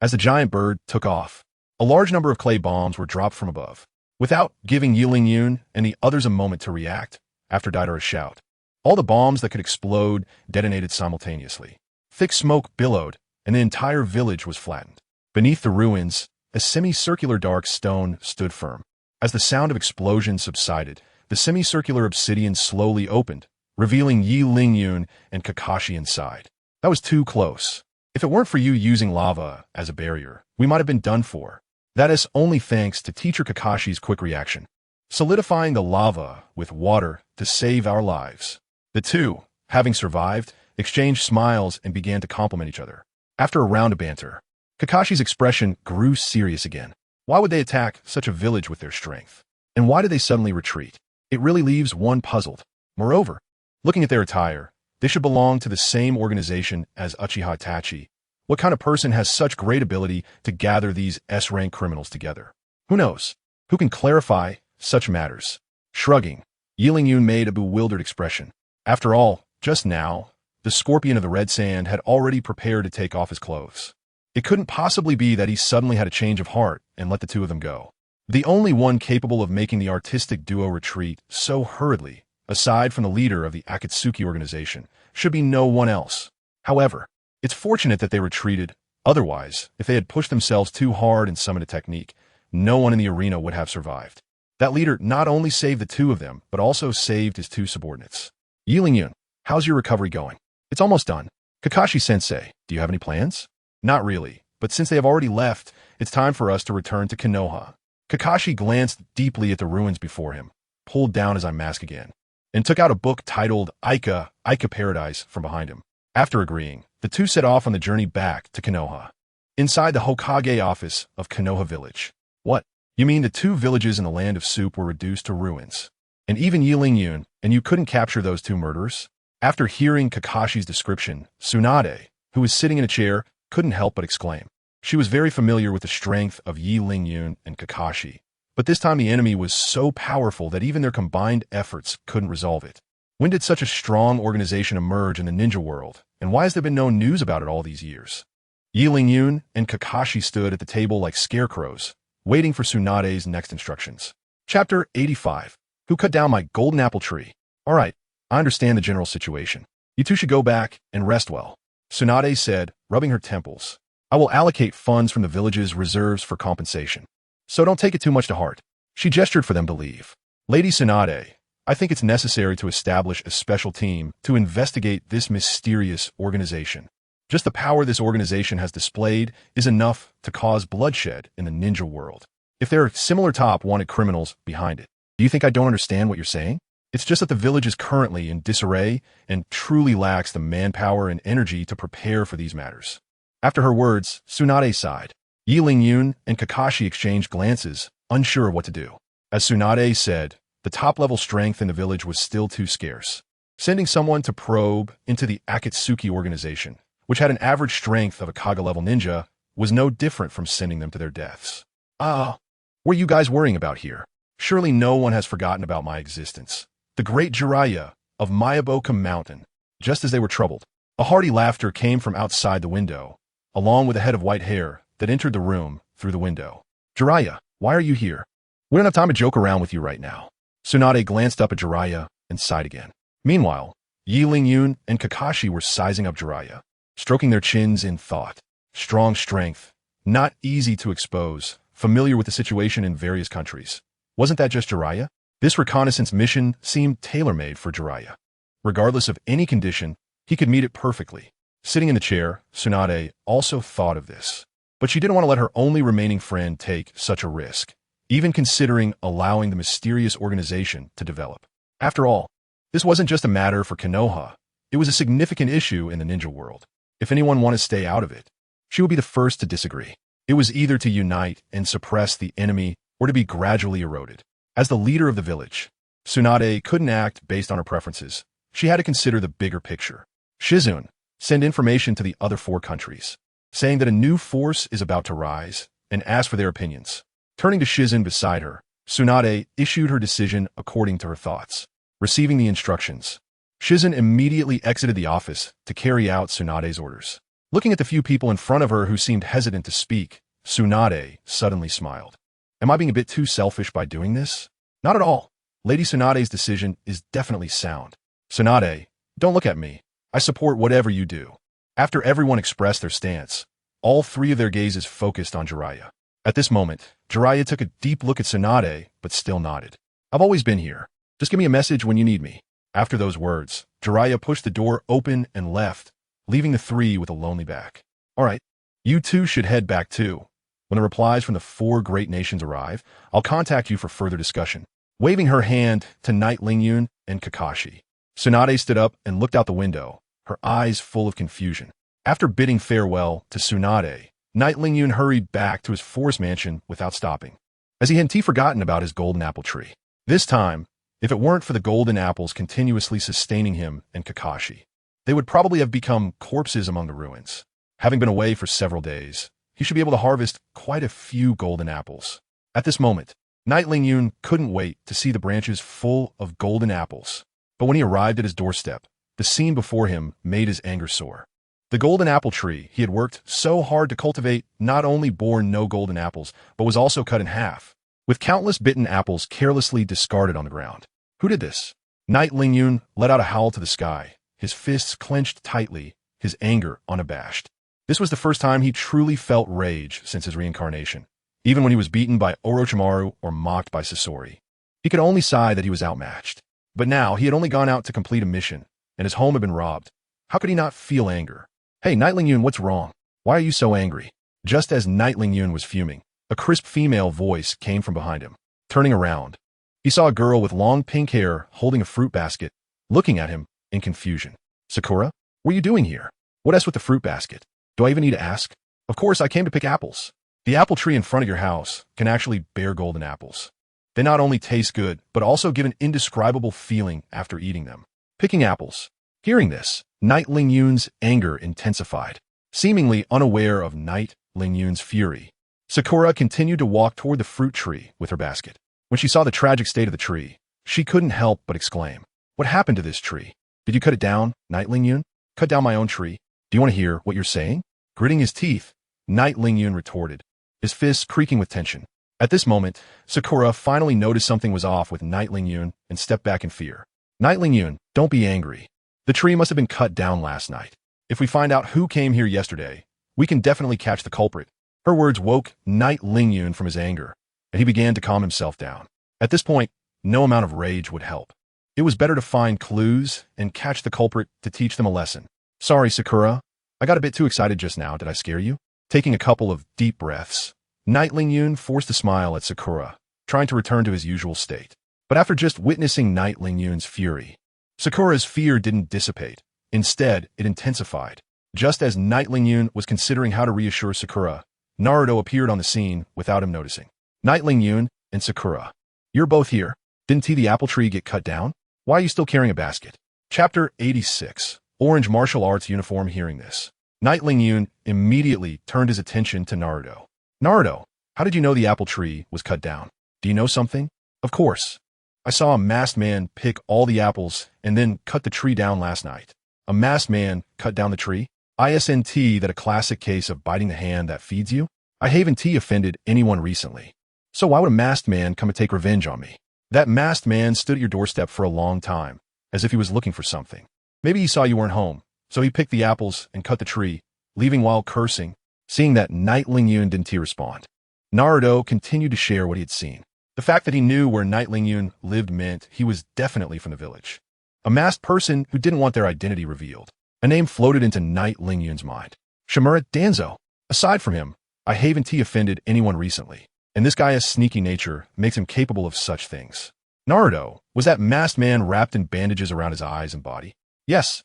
As the giant bird took off, a large number of clay bombs were dropped from above. Without giving Yi Lingyun and the others a moment to react, after Daidara's shout, all the bombs that could explode detonated simultaneously. Thick smoke billowed, and the entire village was flattened. Beneath the ruins, a semicircular dark stone stood firm. As the sound of explosions subsided, the semicircular obsidian slowly opened, revealing Yi Lingyun and Kakashi inside. That was too close. If it weren't for you using lava as a barrier, we might have been done for. That is only thanks to Teacher Kakashi's quick reaction, solidifying the lava with water to save our lives. The two, having survived, exchanged smiles and began to compliment each other. After a round of banter, Kakashi's expression grew serious again. Why would they attack such a village with their strength? And why did they suddenly retreat? It really leaves one puzzled. Moreover, looking at their attire, they should belong to the same organization as Uchiha Itachi. What kind of person has such great ability to gather these S-rank criminals together? Who knows? Who can clarify such matters? Shrugging, Yi Lingyun made a bewildered expression. After all, just now, the Scorpion of the Red Sand had already prepared to take off his clothes. It couldn't possibly be that he suddenly had a change of heart and let the two of them go. The only one capable of making the artistic duo retreat so hurriedly, aside from the leader of the Akatsuki organization, should be no one else. However, it's fortunate that they retreated. Otherwise, if they had pushed themselves too hard and summoned a technique, no one in the arena would have survived. That leader not only saved the two of them, but also saved his two subordinates. Yi Lingyun, how's your recovery going? It's almost done. Kakashi-sensei, do you have any plans? Not really, but since they have already left, it's time for us to return to Konoha. Kakashi glanced deeply at the ruins before him, pulled down his mask again, and took out a book titled Aika Paradise from behind him. After agreeing, the two set off on the journey back to Konoha. Inside the Hokage office of Konoha Village. What? You mean the two villages in the Land of Soup were reduced to ruins? And even Yi Lingyun, and you couldn't capture those two murderers? After hearing Kakashi's description, Tsunade, who was sitting in a chair, couldn't help but exclaim. She was very familiar with the strength of Yi Lingyun and Kakashi, but this time the enemy was so powerful that even their combined efforts couldn't resolve it. When did such a strong organization emerge in the ninja world, and why has there been no news about it all these years? Yi Lingyun and Kakashi stood at the table like scarecrows, waiting for Tsunade's next instructions. Chapter 85. Who cut down my golden apple tree? All right, I understand the general situation. You two should go back and rest well, Tsunade said, rubbing her temples. I will allocate funds from the village's reserves for compensation. So don't take it too much to heart. She gestured for them to leave. Lady Tsunade, I think it's necessary to establish a special team to investigate this mysterious organization. Just the power this organization has displayed is enough to cause bloodshed in the ninja world. If there are similar top-wanted criminals behind it, do you think I don't understand what you're saying? It's just that the village is currently in disarray and truly lacks the manpower and energy to prepare for these matters. After her words, Tsunade sighed. Yi Lingyun and Kakashi exchanged glances, unsure of what to do. As Tsunade said, the top-level strength in the village was still too scarce. Sending someone to probe into the Akatsuki organization, which had an average strength of a Kaga-level ninja, was no different from sending them to their deaths. What are you guys worrying about here? Surely no one has forgotten about my existence. The great Jiraiya of Mayaboka Mountain. Just as they were troubled, a hearty laughter came from outside the window, along with a head of white hair, that entered the room through the window. Jiraiya, why are you here? We don't have time to joke around with you right now. Tsunade glanced up at Jiraiya and sighed again. Meanwhile, Yi Lingyun and Kakashi were sizing up Jiraiya, stroking their chins in thought. Strong strength, not easy to expose, familiar with the situation in various countries. Wasn't that just Jiraiya? This reconnaissance mission seemed tailor-made for Jiraiya. Regardless of any condition, he could meet it perfectly. Sitting in the chair, Tsunade also thought of this. But she didn't want to let her only remaining friend take such a risk, even considering allowing the mysterious organization to develop. After all, this wasn't just a matter for Konoha. It was a significant issue in the ninja world. If anyone wanted to stay out of it, she would be the first to disagree. It was either to unite and suppress the enemy or to be gradually eroded. As the leader of the village, Tsunade couldn't act based on her preferences. She had to consider the bigger picture. Shizune, send information to the other 4 countries, saying that a new force is about to rise, and ask for their opinions. Turning to Shizune beside her, Tsunade issued her decision according to her thoughts. Receiving the instructions, Shizune immediately exited the office to carry out Tsunade's orders. Looking at the few people in front of her who seemed hesitant to speak, Tsunade suddenly smiled. Am I being a bit too selfish by doing this? Not at all. Lady Tsunade's decision is definitely sound. Tsunade, don't look at me. I support whatever you do. After everyone expressed their stance, all 3 of their gazes focused on Jiraiya. At this moment, Jiraiya took a deep look at Tsunade, but still nodded. I've always been here. Just give me a message when you need me. After those words, Jiraiya pushed the door open and left, leaving the 3 with a lonely back. All right, you 2 should head back too. When the replies from the 4 great nations arrive, I'll contact you for further discussion. Waving her hand to Knight Lingyun and Kakashi, Tsunade stood up and looked out the window, her eyes full of confusion. After bidding farewell to Tsunade, Knight Lingyun hurried back to his forest mansion without stopping, as he hadn't forgotten about his golden apple tree. This time, if it weren't for the golden apples continuously sustaining him and Kakashi, they would probably have become corpses among the ruins. Having been away for several days, he should be able to harvest quite a few golden apples. At this moment, Knight Lingyun couldn't wait to see the branches full of golden apples. But when he arrived at his doorstep, the scene before him made his anger soar. The golden apple tree he had worked so hard to cultivate not only bore no golden apples, but was also cut in half, with countless bitten apples carelessly discarded on the ground. Who did this? Knight Lingyun let out a howl to the sky, his fists clenched tightly, his anger unabashed. This was the first time he truly felt rage since his reincarnation. Even when he was beaten by Orochimaru or mocked by Sasori, he could only sigh that he was outmatched. But now he had only gone out to complete a mission, and his home had been robbed. How could he not feel anger? Hey, Knight Lingyun, what's wrong? Why are you so angry? Just as Knight Lingyun was fuming, a crisp female voice came from behind him. Turning around, he saw a girl with long pink hair holding a fruit basket, looking at him in confusion. Sakura, what are you doing here? What else with the fruit basket? Do I even need to ask? Of course, I came to pick apples. The apple tree in front of your house can actually bear golden apples. They not only taste good, but also give an indescribable feeling after eating them. Picking apples. Hearing this, Knight Lingyun's anger intensified. Seemingly unaware of Knight Lingyun's fury, Sakura continued to walk toward the fruit tree with her basket. When she saw the tragic state of the tree, she couldn't help but exclaim, "What happened to this tree? Did you cut it down, Knight Lingyun? Cut down my own tree? Do you want to hear what you're saying?" Gritting his teeth, Knight Lingyun retorted, his fists creaking with tension. At this moment, Sakura finally noticed something was off with Knight Lingyun and stepped back in fear. Knight Lingyun, don't be angry. The tree must have been cut down last night. If we find out who came here yesterday, we can definitely catch the culprit. Her words woke Knight Lingyun from his anger, and he began to calm himself down. At this point, no amount of rage would help. It was better to find clues and catch the culprit to teach them a lesson. Sorry, Sakura. I got a bit too excited just now. Did I scare you? Taking a couple of deep breaths, Knight Lingyun forced a smile at Sakura, trying to return to his usual state. But after just witnessing Knight Lingyun's fury, Sakura's fear didn't dissipate. Instead, it intensified. Just as Knight Lingyun was considering how to reassure Sakura, Naruto appeared on the scene without him noticing. Knight Lingyun and Sakura, you're both here. Didn't the apple tree get cut down? Why are you still carrying a basket? Chapter 86. Orange martial arts uniform. Hearing this, Knight Lingyun immediately turned his attention to Naruto. Naruto, how did you know the apple tree was cut down? Do you know something? Of course. I saw a masked man pick all the apples and then cut the tree down last night. A masked man cut down the tree? Isn't that a classic case of biting the hand that feeds you? I haven't offended anyone recently. So why would a masked man come and take revenge on me? That masked man stood at your doorstep for a long time, as if he was looking for something. Maybe he saw you weren't home, so he picked the apples and cut the tree, leaving while cursing. Seeing that, Night Lingyun didn't respond. Naruto continued to share what he had seen. The fact that he knew where Night Lingyun lived meant he was definitely from the village. A masked person who didn't want their identity revealed. A name floated into Night Lingyun's mind. Shimura Danzo. Aside from him, I haven't offended anyone recently, and this guy's sneaky nature makes him capable of such things. Naruto, was that masked man wrapped in bandages around his eyes and body? Yes,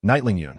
Night Lingyun.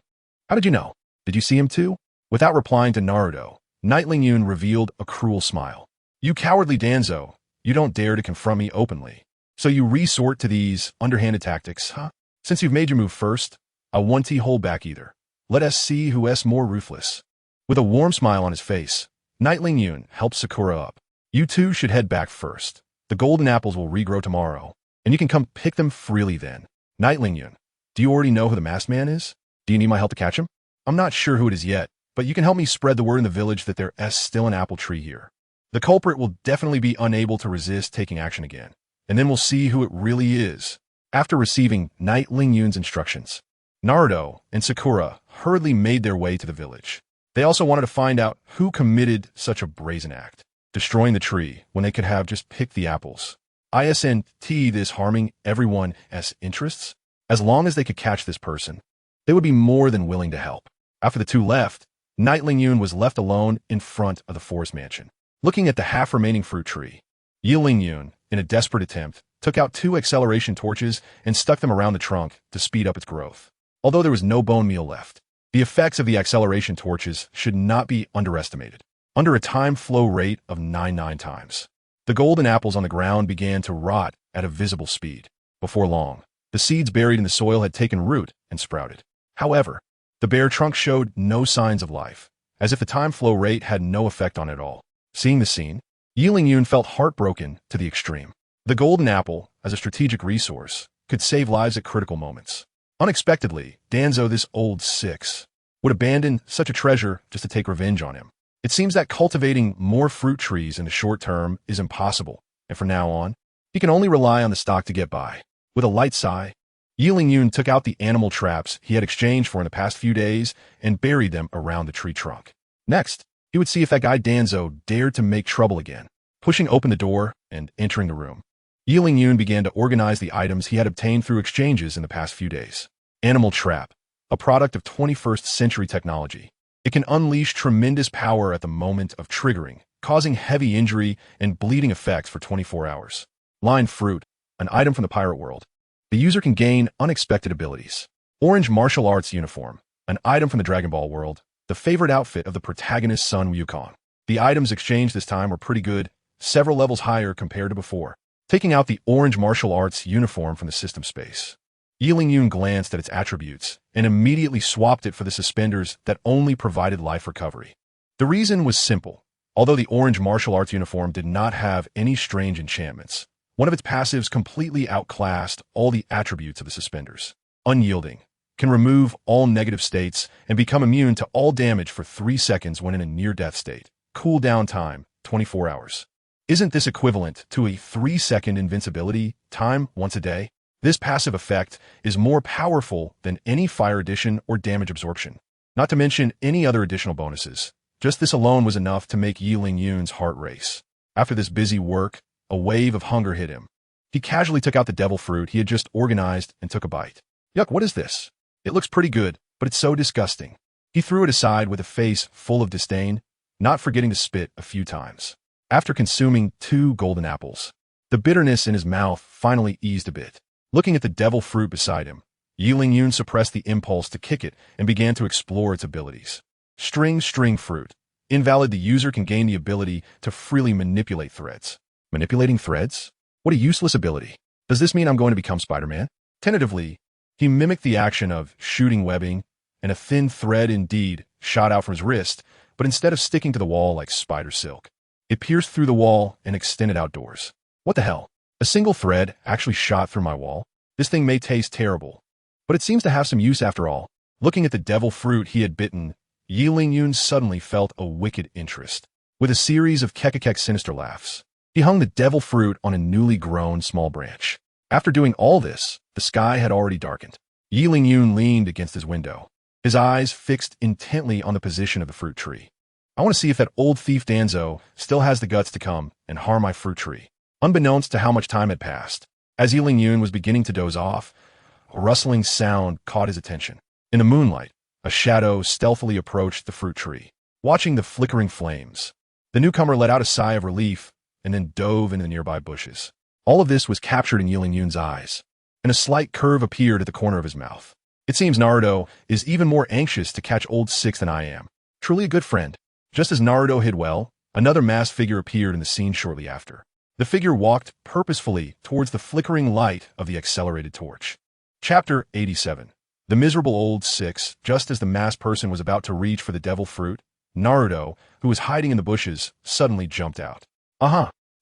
How did you know? Did you see him too? Without replying to Naruto, Night Lingyun revealed a cruel smile. You cowardly Danzo, you don't dare to confront me openly. So you resort to these underhanded tactics, huh? Since you've made your move first, I won't hold back either. Let us see who's more ruthless. With a warm smile on his face, Night Lingyun helped Sakura up. You two should head back first. The golden apples will regrow tomorrow, and you can come pick them freely then. Night Lingyun, do you already know who the masked man is? Do you need my help to catch him? I'm not sure who it is yet, but you can help me spread the word in the village that there's still an apple tree here. The culprit will definitely be unable to resist taking action again, and then we'll see who it really is. After receiving Night Lingyun's instructions, Naruto and Sakura hurriedly made their way to the village. They also wanted to find out who committed such a brazen act, destroying the tree when they could have just picked the apples. Isn't this harming everyone's interests? As long as they could catch this person, they would be more than willing to help. After the two left, Night Lingyun was left alone in front of the forest mansion, looking at the half-remaining fruit tree. Yi Lingyun, in a desperate attempt, took out 2 acceleration torches and stuck them around the trunk to speed up its growth. Although there was no bone meal left, the effects of the acceleration torches should not be underestimated. Under a time flow rate of 99 times, the golden apples on the ground began to rot at a visible speed. Before long, the seeds buried in the soil had taken root and sprouted. However, the bare trunk showed no signs of life, as if the time flow rate had no effect on it at all. Seeing the scene, Yi Lingyun felt heartbroken to the extreme. The golden apple, as a strategic resource, could save lives at critical moments. Unexpectedly, Danzo, this old six, would abandon such a treasure just to take revenge on him. It seems that cultivating more fruit trees in the short term is impossible, and from now on, he can only rely on the stock to get by. With a light sigh, Yi Lingyun took out the animal traps he had exchanged for in the past few days and buried them around the tree trunk. Next, he would see if that guy Danzo dared to make trouble again. Pushing open the door and entering the room, Yi Lingyun began to organize the items he had obtained through exchanges in the past few days. Animal Trap, a product of 21st century technology. It can unleash tremendous power at the moment of triggering, causing heavy injury and bleeding effects for 24 hours. Line Fruit, an item from the pirate world. The user can gain unexpected abilities. Orange Martial Arts Uniform, an item from the Dragon Ball world, the favorite outfit of the protagonist's son Wukong. The items exchanged this time were pretty good, several levels higher compared to before. Taking out the Orange Martial Arts Uniform from the system space, Yi Lingyun glanced at its attributes and immediately swapped it for the suspenders that only provided life recovery. The reason was simple. Although the Orange Martial Arts Uniform did not have any strange enchantments, one of its passives completely outclassed all the attributes of the suspenders. Unyielding, can remove all negative states and become immune to all damage for 3 seconds when in a near-death state. Cooldown time, 24 hours. Isn't this equivalent to a 3-second invincibility time once a day? This passive effect is more powerful than any fire addition or damage absorption, not to mention any other additional bonuses. Just this alone was enough to make Yi Lingyun's heart race. After this busy work, a wave of hunger hit him. He casually took out the devil fruit he had just organized and took a bite. Yuck, what is this? It looks pretty good, but it's so disgusting. He threw it aside with a face full of disdain, not forgetting to spit a few times. After consuming 2 golden apples, the bitterness in his mouth finally eased a bit. Looking at the devil fruit beside him, Yi Lingyun suppressed the impulse to kick it and began to explore its abilities. String fruit. Invalid. The user can gain the ability to freely manipulate threads. Manipulating threads? What a useless ability. Does this mean I'm going to become Spider-Man? Tentatively, he mimicked the action of shooting webbing, and a thin thread indeed shot out from his wrist, but instead of sticking to the wall like spider silk, it pierced through the wall and extended outdoors. What the hell? A single thread actually shot through my wall? This thing may taste terrible, but it seems to have some use after all. Looking at the devil fruit he had bitten, Yi Lingyun suddenly felt a wicked interest. With a series of kekekek sinister laughs, he hung the devil fruit on a newly grown small branch. After doing all this, the sky had already darkened. Yi Lingyun leaned against his window, his eyes fixed intently on the position of the fruit tree. I want to see if that old thief Danzo still has the guts to come and harm my fruit tree. Unbeknownst to how much time had passed, as Yi Lingyun was beginning to doze off, a rustling sound caught his attention. In the moonlight, a shadow stealthily approached the fruit tree. Watching the flickering flames, the newcomer let out a sigh of relief and then dove into the nearby bushes. All of this was captured in Yi Lingyun's eyes, and a slight curve appeared at the corner of his mouth. It seems Naruto is even more anxious to catch old Six than I am. Truly a good friend. Just as Naruto hid well, another masked figure appeared in the scene shortly after. The figure walked purposefully towards the flickering light of the accelerated torch. Chapter 87. The miserable old Six. Just as the masked person was about to reach for the devil fruit, Naruto, who was hiding in the bushes, suddenly jumped out.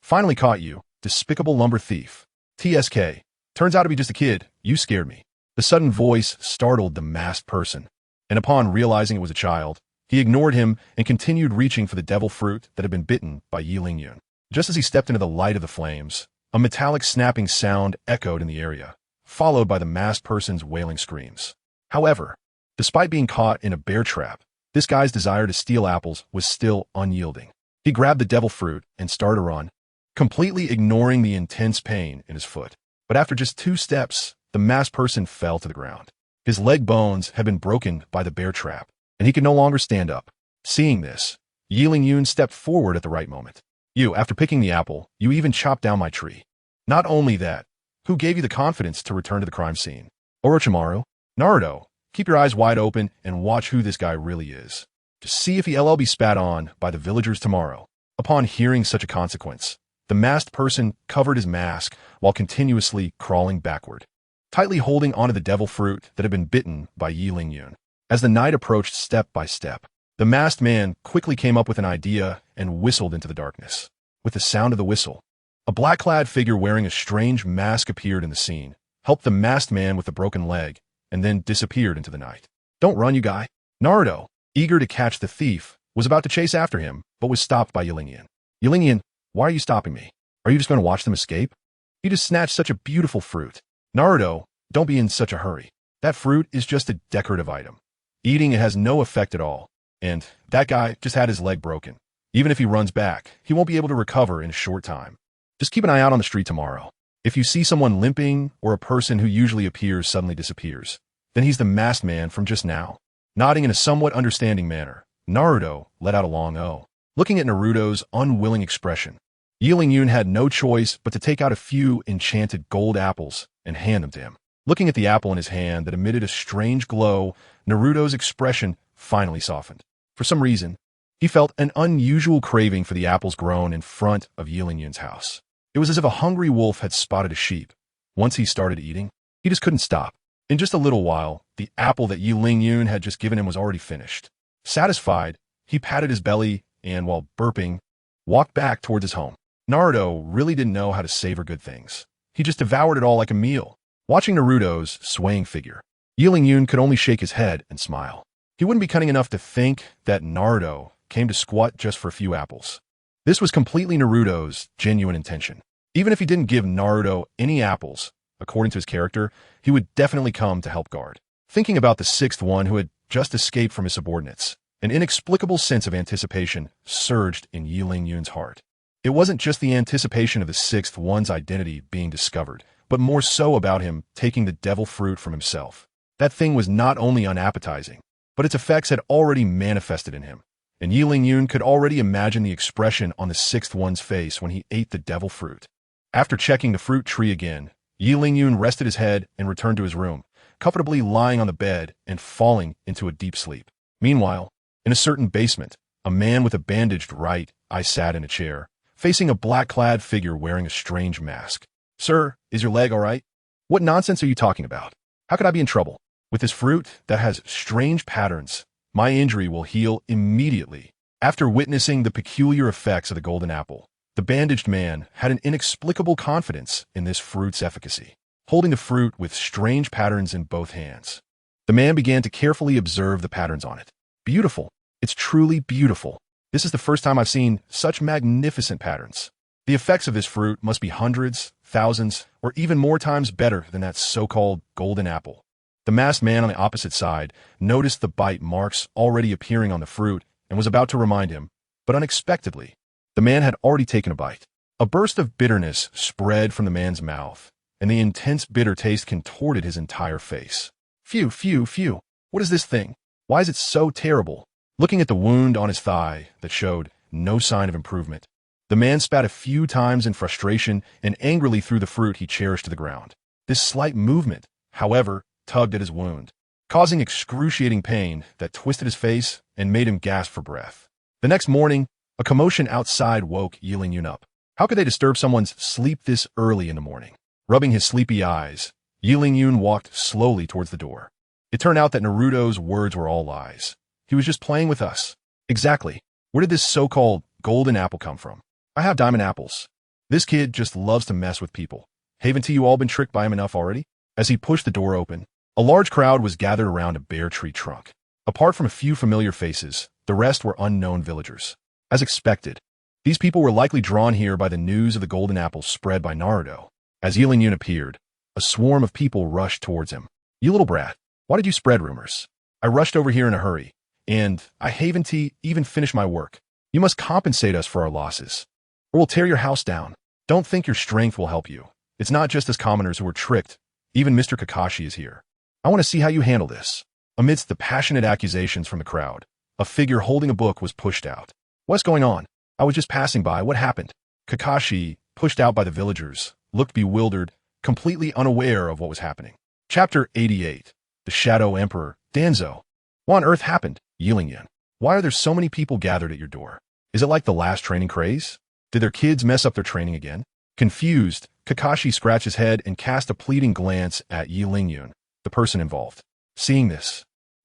Finally caught you, despicable lumber thief. TSK. Turns out to be just a kid. You scared me. The sudden voice startled the masked person, and upon realizing it was a child, he ignored him and continued reaching for the devil fruit that had been bitten by Yi Lingyun. Just as he stepped into the light of the flames, a metallic snapping sound echoed in the area, followed by the masked person's wailing screams. However, despite being caught in a bear trap, this guy's desire to steal apples was still unyielding. He grabbed the devil fruit and started to run, completely ignoring the intense pain in his foot. But after just 2 steps, the masked person fell to the ground. His leg bones had been broken by the bear trap, and he could no longer stand up. Seeing this, Yi Lingyun stepped forward at the right moment. After picking the apple, you even chopped down my tree. Not only that, who gave you the confidence to return to the crime scene? Orochimaru? Naruto, keep your eyes wide open and watch who this guy really is. To see if he'll be spat on by the villagers tomorrow. Upon hearing such a consequence, the masked person covered his mask while continuously crawling backward, tightly holding onto the devil fruit that had been bitten by Yi Lingyun. As the night approached step by step, the masked man quickly came up with an idea and whistled into the darkness. With the sound of the whistle, a black-clad figure wearing a strange mask appeared in the scene, helped the masked man with the broken leg, and then disappeared into the night. Don't run, you guy. Naruto, eager to catch the thief, was about to chase after him, but was stopped by Yi Lingyun. Yi Lingyun, why are you stopping me? Are you just going to watch them escape? You just snatched such a beautiful fruit. Naruto, don't be in such a hurry. That fruit is just a decorative item. Eating it has no effect at all. And that guy just had his leg broken. Even if he runs back, he won't be able to recover in a short time. Just keep an eye out on the street tomorrow. If you see someone limping or a person who usually appears suddenly disappears, then he's the masked man from just now. Nodding in a somewhat understanding manner, Naruto let out a long "oh." Looking at Naruto's unwilling expression, Yi Lingyun had no choice but to take out a few enchanted gold apples and hand them to him. Looking at the apple in his hand that emitted a strange glow, Naruto's expression finally softened. For some reason, he felt an unusual craving for the apples grown in front of Yi Lingyun's house. It was as if a hungry wolf had spotted a sheep. Once he started eating, he just couldn't stop. In just a little while, the apple that Yi Lingyun had just given him was already finished. Satisfied, he patted his belly and, while burping, walked back towards his home. Naruto really didn't know how to savor good things. He just devoured it all like a meal. Watching Naruto's swaying figure, Yi Lingyun could only shake his head and smile. He wouldn't be cunning enough to think that Naruto came to squat just for a few apples. This was completely Naruto's genuine intention. Even if he didn't give Naruto any apples, according to his character, he would definitely come to help guard. Thinking about the 6th one who had just escaped from his subordinates, an inexplicable sense of anticipation surged in Yi Lingyun's heart. It wasn't just the anticipation of the 6th one's identity being discovered, but more so about him taking the devil fruit from himself. That thing was not only unappetizing, but its effects had already manifested in him, and Yi Lingyun could already imagine the expression on the 6th one's face when he ate the devil fruit. After checking the fruit tree again, Yi Lingyun rested his head and returned to his room, comfortably lying on the bed and falling into a deep sleep. Meanwhile, in a certain basement, a man with a bandaged right eye sat in a chair, facing a black-clad figure wearing a strange mask. Sir, is your leg all right? What nonsense are you talking about? How could I be in trouble? With this fruit that has strange patterns, my injury will heal immediately. After witnessing the peculiar effects of the golden apple, the bandaged man had an inexplicable confidence in this fruit's efficacy. Holding the fruit with strange patterns in both hands, The man began to carefully observe the patterns on it. Beautiful. It's truly beautiful. This is the first time I've seen such magnificent patterns. The effects of this fruit must be hundreds, thousands, or even more times better than that so-called golden apple. The masked man on the opposite side noticed the bite marks already appearing on the fruit and was about to remind him, but unexpectedly, the man had already taken a bite. A burst of bitterness spread from the man's mouth, and the intense bitter taste contorted his entire face. Phew, phew, phew. What is this thing? Why is it so terrible? Looking at the wound on his thigh that showed no sign of improvement, the man spat a few times in frustration and angrily threw the fruit he cherished to the ground. This slight movement, however, tugged at his wound, causing excruciating pain that twisted his face and made him gasp for breath. The next morning, a commotion outside woke Qianren up. How could they disturb someone's sleep this early in the morning? Rubbing his sleepy eyes, Qianren walked slowly towards the door. It turned out that Naruto's words were all lies. He was just playing with us. Exactly. Where did this so-called golden apple come from? I have diamond apples. This kid just loves to mess with people. Haven't you all been tricked by him enough already? As he pushed the door open, a large crowd was gathered around a bare tree trunk. Apart from a few familiar faces, the rest were unknown villagers. As expected, these people were likely drawn here by the news of the golden apple spread by Naruto. As Qianren appeared, a swarm of people rushed towards him. You little brat, why did you spread rumors? I rushed over here in a hurry, and I haven't even finished my work. You must compensate us for our losses, or we'll tear your house down. Don't think your strength will help you. It's not just us commoners who were tricked. Even Mr. Kakashi is here. I want to see how you handle this. Amidst the passionate accusations from the crowd, a figure holding a book was pushed out. What's going on? I was just passing by. What happened? Kakashi, pushed out by the villagers, looked bewildered, completely unaware of what was happening. Chapter 88. The Shadow Emperor, Danzo. What on earth happened? Qianren. Why are there so many people gathered at your door? Is it like the last training craze? Did their kids mess up their training again? Confused, Kakashi scratched his head and cast a pleading glance at Qianren, the person involved. Seeing this,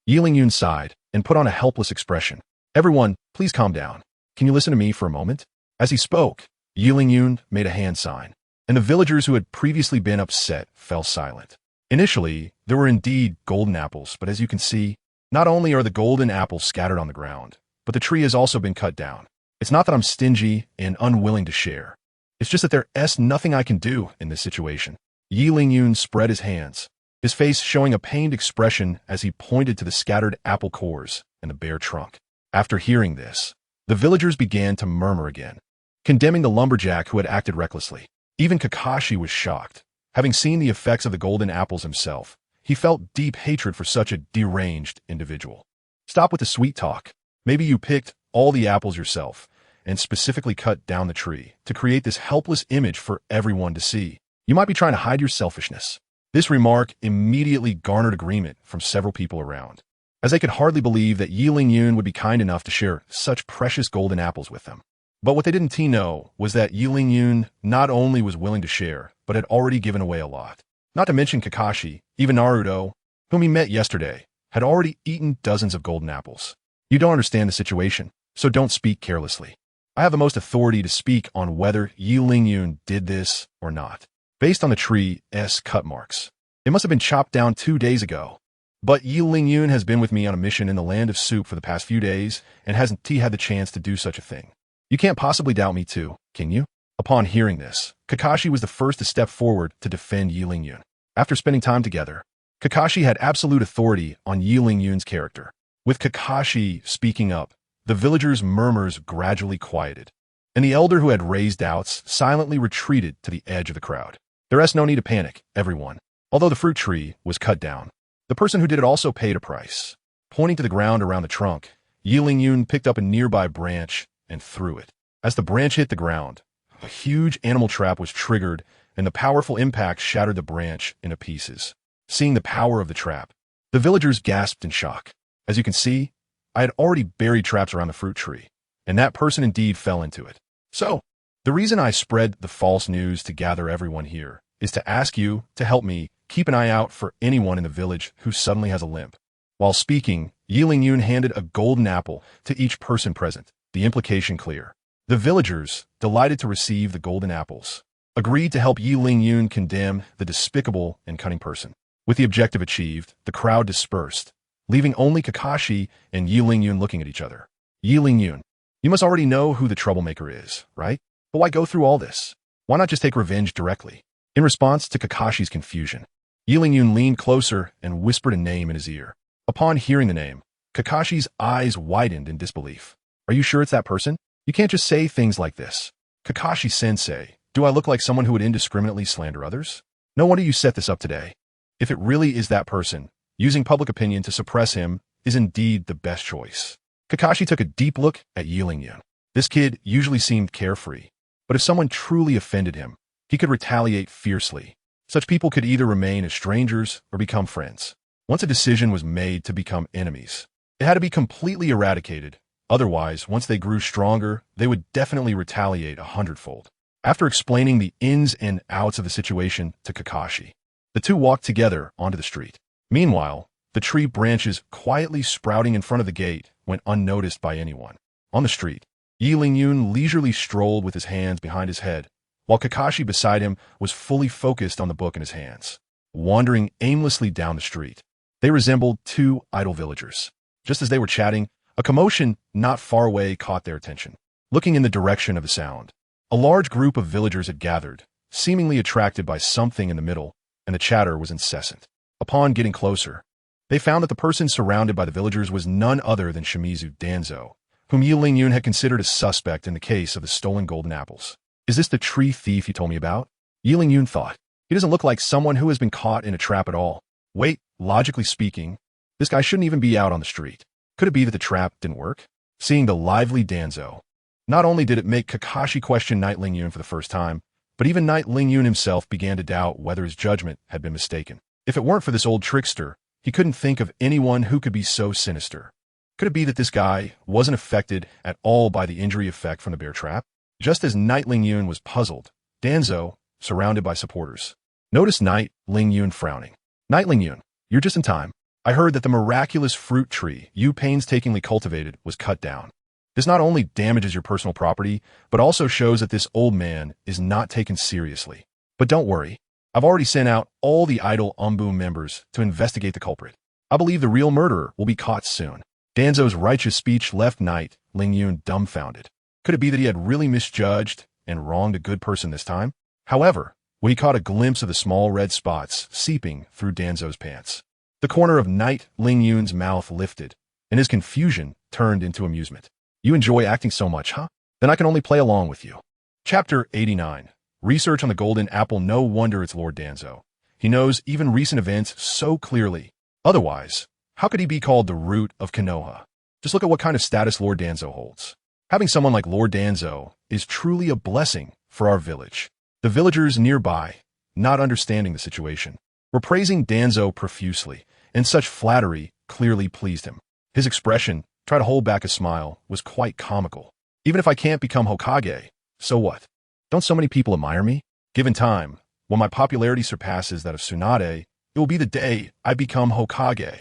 Qianren sighed and put on a helpless expression. Everyone, please calm down. Can you listen to me for a moment? As he spoke, Qianren made a hand sign, and the villagers who had previously been upset fell silent. Initially, there were indeed golden apples, but as you can see, not only are the golden apples scattered on the ground, but the tree has also been cut down. It's not that I'm stingy and unwilling to share. It's just that there's nothing I can do in this situation. Qianren spread his hands, his face showing a pained expression as he pointed to the scattered apple cores and the bare trunk. After hearing this, the villagers began to murmur again, condemning the lumberjack who had acted recklessly. Even Kakashi was shocked. Having seen the effects of the golden apples himself, he felt deep hatred for such a deranged individual. Stop with the sweet talk. Maybe you picked all the apples yourself and specifically cut down the tree to create this helpless image for everyone to see. You might be trying to hide your selfishness. This remark immediately garnered agreement from several people around, as they could hardly believe that Qianren would be kind enough to share such precious golden apples with them. But what they didn't know was that Qianren not only was willing to share, but had already given away a lot. Not to mention Kakashi, even Naruto, whom he met yesterday, had already eaten dozens of golden apples. You don't understand the situation, so don't speak carelessly. I have the most authority to speak on whether Qianren did this or not, based on the tree's cut marks. It must have been chopped down 2 days ago. But Qianren has been with me on a mission in the land of soup for the past few days and hasn't had the chance to do such a thing. You can't possibly doubt me too, can you? Upon hearing this, Kakashi was the first to step forward to defend Qianren. After spending time together, Kakashi had absolute authority on Qianren's character. With Kakashi speaking up, the villagers' murmurs gradually quieted, and the elder who had raised doubts silently retreated to the edge of the crowd. There's no need to panic, everyone. Although the fruit tree was cut down, the person who did it also paid a price. Pointing to the ground around the trunk, Qianren picked up a nearby branch and threw it. As the branch hit the ground, a huge animal trap was triggered, and the powerful impact shattered the branch into pieces. Seeing the power of the trap, the villagers gasped in shock. As you can see, I had already buried traps around the fruit tree, and that person indeed fell into it. So, the reason I spread the false news to gather everyone here is to ask you to help me keep an eye out for anyone in the village who suddenly has a limp. While speaking, Qianren handed a golden apple to each person present, the implication clear. The villagers, delighted to receive the golden apples, agreed to help Qianren condemn the despicable and cunning person. With the objective achieved, the crowd dispersed, leaving only Kakashi and Yi Lingyun looking at each other. Yi Lingyun, you must already know who the troublemaker is, right? But why go through all this? Why not just take revenge directly? In response to Kakashi's confusion, Yi Lingyun leaned closer and whispered a name in his ear. Upon hearing the name, Kakashi's eyes widened in disbelief. Are you sure it's that person? You can't just say things like this. Kakashi-sensei, do I look like someone who would indiscriminately slander others? No wonder you set this up today. If it really is that person, using public opinion to suppress him is indeed the best choice. Kakashi took a deep look at Yi Lingyun. This kid usually seemed carefree, but if someone truly offended him, he could retaliate fiercely. Such people could either remain as strangers or become friends. Once a decision was made to become enemies, it had to be completely eradicated. Otherwise, once they grew stronger, they would definitely retaliate 100-fold. After explaining the ins and outs of the situation to Kakashi, the two walked together onto the street. Meanwhile, the tree branches quietly sprouting in front of the gate went unnoticed by anyone. On the street, Yi Lingyun leisurely strolled with his hands behind his head, while Kakashi beside him was fully focused on the book in his hands. Wandering aimlessly down the street, they resembled two idle villagers. Just as they were chatting, a commotion not far away caught their attention. Looking in the direction of the sound, a large group of villagers had gathered, seemingly attracted by something in the middle, and the chatter was incessant. Upon getting closer, they found that the person surrounded by the villagers was none other than Shimizu Danzo, whom Yi Lingyun had considered a suspect in the case of the stolen golden apples. Is this the tree thief you told me about? Yi Lingyun thought. He doesn't look like someone who has been caught in a trap at all. Wait, logically speaking, this guy shouldn't even be out on the street. Could it be that the trap didn't work? Seeing the lively Danzo, not only did it make Kakashi question Knight Lingyun for the first time, but even Knight Lingyun himself began to doubt whether his judgment had been mistaken. If it weren't for this old trickster, he couldn't think of anyone who could be so sinister. Could it be that this guy wasn't affected at all by the injury effect from the bear trap? Just as Knight Lingyun was puzzled, Danzo, surrounded by supporters, noticed Knight Lingyun frowning. Knight Lingyun, you're just in time. I heard that the miraculous fruit tree you painstakingly cultivated was cut down. This not only damages your personal property, but also shows that this old man is not taken seriously. But don't worry, I've already sent out all the idle Umbu members to investigate the culprit. I believe the real murderer will be caught soon. Danzo's righteous speech left Knight Lingyun dumbfounded. Could it be that he had really misjudged and wronged a good person this time? However, when he caught a glimpse of the small red spots seeping through Danzo's pants, the corner of Knight Lingyun's mouth lifted, and his confusion turned into amusement. You enjoy acting so much, huh? Then I can only play along with you. Chapter 89. Research on the golden apple. No wonder it's Lord Danzo. He knows even recent events so clearly. Otherwise, how could he be called the root of Konoha? Just look at what kind of status Lord Danzo holds. Having someone like Lord Danzo is truly a blessing for our village. The villagers nearby, not understanding the situation, were praising Danzo profusely, and such flattery clearly pleased him. His expression, try to hold back a smile, was quite comical. Even if I can't become Hokage, so what? Don't so many people admire me? Given time, when my popularity surpasses that of Tsunade, it will be the day I become Hokage.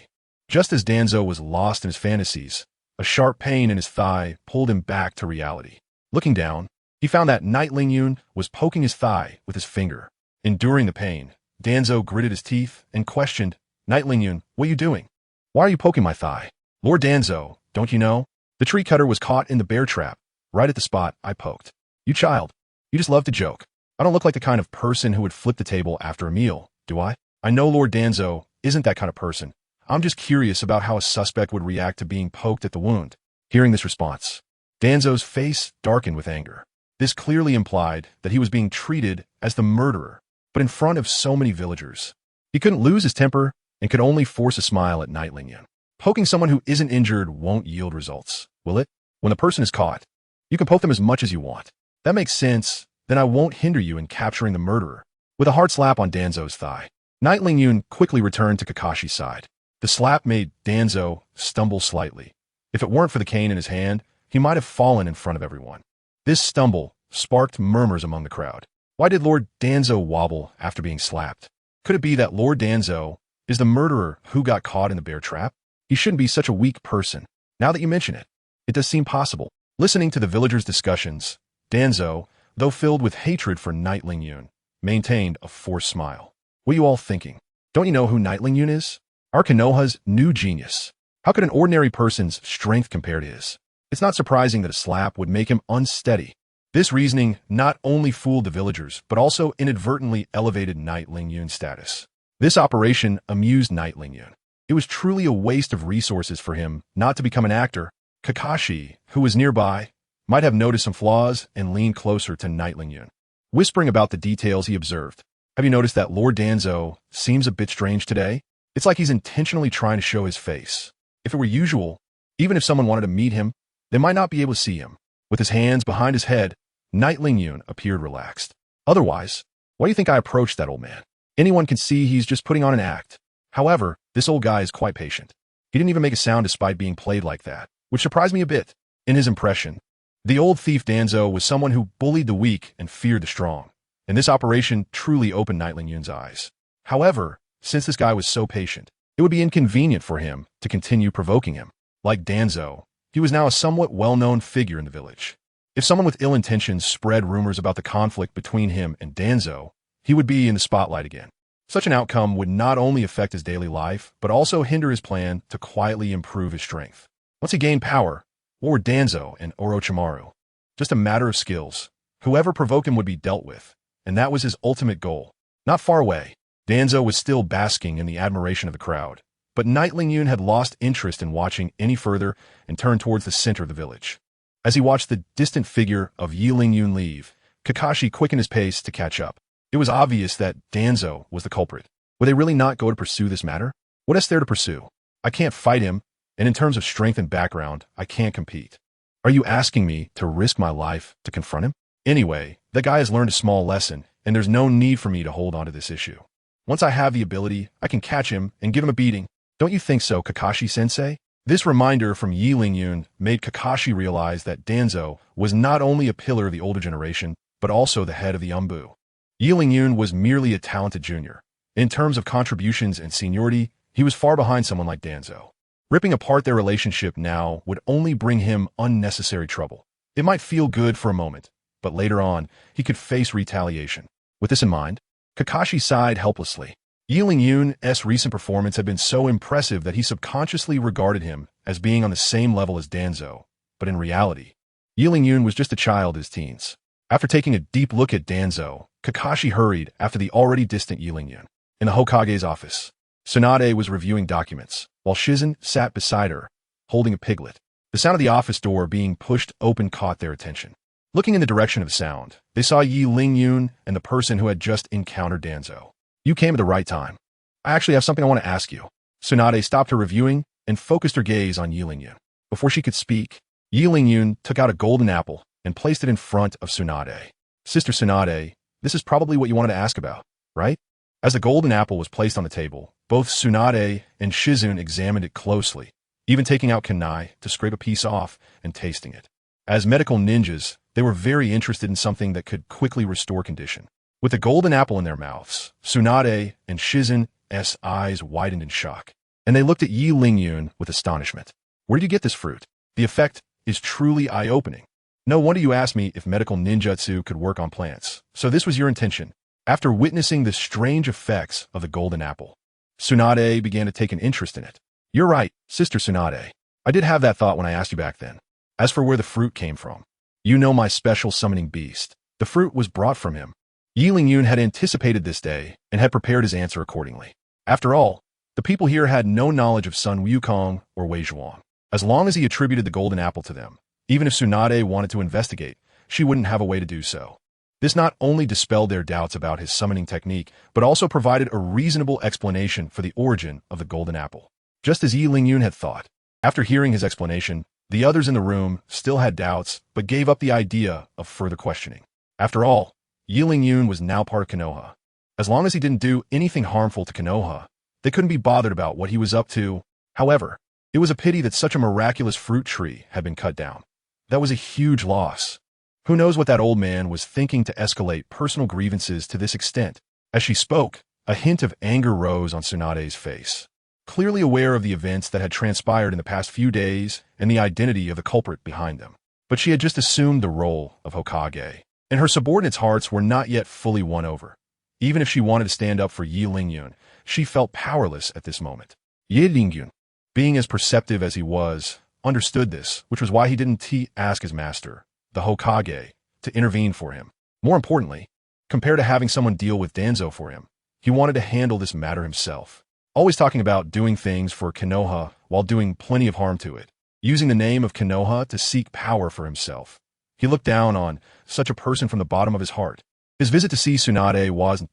Just as Danzo was lost in his fantasies, a sharp pain in his thigh pulled him back to reality. Looking down, he found that Knight Lingyun was poking his thigh with his finger. Enduring the pain, Danzo gritted his teeth and questioned, Knight Lingyun, what are you doing? Why are you poking my thigh? Lord Danzo, don't you know? The tree cutter was caught in the bear trap, right at the spot I poked. You child, you just love to joke. I don't look like the kind of person who would flip the table after a meal, do I? I know Lord Danzo isn't that kind of person. I'm just curious about how a suspect would react to being poked at the wound. Hearing this response, Danzo's face darkened with anger. This clearly implied that he was being treated as the murderer, but in front of so many villagers. He couldn't lose his temper and could only force a smile at Knight Lingyun. Poking someone who isn't injured won't yield results, will it? When the person is caught, you can poke them as much as you want. That makes sense, then I won't hinder you in capturing the murderer. With a hard slap on Danzo's thigh, Knight Lingyun quickly returned to Kakashi's side. The slap made Danzo stumble slightly. If it weren't for the cane in his hand, he might have fallen in front of everyone. This stumble sparked murmurs among the crowd. Why did Lord Danzo wobble after being slapped? Could it be that Lord Danzo is the murderer who got caught in the bear trap? He shouldn't be such a weak person. Now that you mention it, it does seem possible. Listening to the villagers' discussions, Danzo, though filled with hatred for Knight Lingyun, maintained a forced smile. What are you all thinking? Don't you know who Nightling Yun is? Our Konoha's new genius. How could an ordinary person's strength compare to his? It's not surprising that a slap would make him unsteady. This reasoning not only fooled the villagers, but also inadvertently elevated Nightling Yun's status. This operation amused Nightling Yun. It was truly a waste of resources for him not to become an actor. Kakashi, who was nearby, might have noticed some flaws and leaned closer to Nightling Yun, whispering about the details he observed. Have you noticed that Lord Danzo seems a bit strange today? It's like he's intentionally trying to show his face. If it were usual, even if someone wanted to meet him, they might not be able to see him. With his hands behind his head, Nightling Yun appeared relaxed. Otherwise, why do you think I approached that old man? Anyone can see he's just putting on an act. However, this old guy is quite patient. He didn't even make a sound despite being played like that, which surprised me a bit. In his impression, the old thief Danzo was someone who bullied the weak and feared the strong, and this operation truly opened Nightling Yun's eyes. However, since this guy was so patient, it would be inconvenient for him to continue provoking him. Like Danzo, he was now a somewhat well-known figure in the village. If someone with ill intentions spread rumors about the conflict between him and Danzo, he would be in the spotlight again. Such an outcome would not only affect his daily life, but also hinder his plan to quietly improve his strength. Once he gained power, what were Danzo and Orochimaru? Just a matter of skills. Whoever provoked him would be dealt with, and that was his ultimate goal. Not far away, Danzo was still basking in the admiration of the crowd, but Nightling Yun had lost interest in watching any further and turned towards the center of the village. As he watched the distant figure of Nightling Yun leave, Kakashi quickened his pace to catch up. It was obvious that Danzo was the culprit. Would they really not go to pursue this matter? What is there to pursue? I can't fight him, and in terms of strength and background, I can't compete. Are you asking me to risk my life to confront him? Anyway, that guy has learned a small lesson, and there's no need for me to hold on to this issue. Once I have the ability, I can catch him and give him a beating. Don't you think so, Kakashi-sensei? This reminder from Nightling Yun made Kakashi realize that Danzo was not only a pillar of the older generation, but also the head of the Umbu. Nightling Yun was merely a talented junior. In terms of contributions and seniority, he was far behind someone like Danzo. Ripping apart their relationship now would only bring him unnecessary trouble. It might feel good for a moment, but later on, he could face retaliation. With this in mind, Kakashi sighed helplessly. Nightling Yun's recent performance had been so impressive that he subconsciously regarded him as being on the same level as Danzo, but in reality, Nightling Yun was just a child in his teens. After taking a deep look at Danzo, Kakashi hurried after the already distant Nightling Yun. In the Hokage's office, Tsunade was reviewing documents, while Shizen sat beside her, holding a piglet. The sound of the office door being pushed open caught their attention. Looking in the direction of the sound, they saw Nightling Yun and the person who had just encountered Danzo. You came at the right time. I actually have something I want to ask you. Tsunade stopped her reviewing and focused her gaze on Nightling Yun. Before she could speak, Nightling Yun took out a golden apple and placed it in front of Tsunade. Sister Tsunade, this is probably what you wanted to ask about, right? As the golden apple was placed on the table, both Tsunade and Shizen examined it closely, even taking out kunai to scrape a piece off and tasting it. As medical ninjas, they were very interested in something that could quickly restore condition. With the golden apple in their mouths, Tsunade and Shizen's eyes widened in shock, and they looked at Nightling Yun with astonishment. Where did you get this fruit? The effect is truly eye-opening. No wonder you asked me if medical ninjutsu could work on plants. So this was your intention. After witnessing the strange effects of the golden apple, Tsunade began to take an interest in it. You're right, Sister Tsunade. I did have that thought when I asked you back then. As for where the fruit came from, you know my special summoning beast. The fruit was brought from him. Nightling Yun had anticipated this day and had prepared his answer accordingly. After all, the people here had no knowledge of Sun Wukong or Wei Zhuang. As long as he attributed the golden apple to them, even if Tsunade wanted to investigate, she wouldn't have a way to do so. This not only dispelled their doubts about his summoning technique, but also provided a reasonable explanation for the origin of the golden apple. Just as Nightling Yun had thought. After hearing his explanation, the others in the room still had doubts, but gave up the idea of further questioning. After all, Nightling Yun was now part of Konoha. As long as he didn't do anything harmful to Konoha, they couldn't be bothered about what he was up to. However, it was a pity that such a miraculous fruit tree had been cut down. That was a huge loss. Who knows what that old man was thinking to escalate personal grievances to this extent? As she spoke, a hint of anger rose on Tsunade's face. Clearly aware of the events that had transpired in the past few days and the identity of the culprit behind them. But she had just assumed the role of Hokage, and her subordinates' hearts were not yet fully won over. Even if she wanted to stand up for Yi Lingyun, she felt powerless at this moment. Yi Lingyun, being as perceptive as he was, understood this, which was why he didn't ask his master, the Hokage, to intervene for him. More importantly, compared to having someone deal with Danzo for him, he wanted to handle this matter himself. Always talking about doing things for Konoha while doing plenty of harm to it, using the name of Konoha to seek power for himself. He looked down on such a person from the bottom of his heart. His visit to see Tsunade wasn't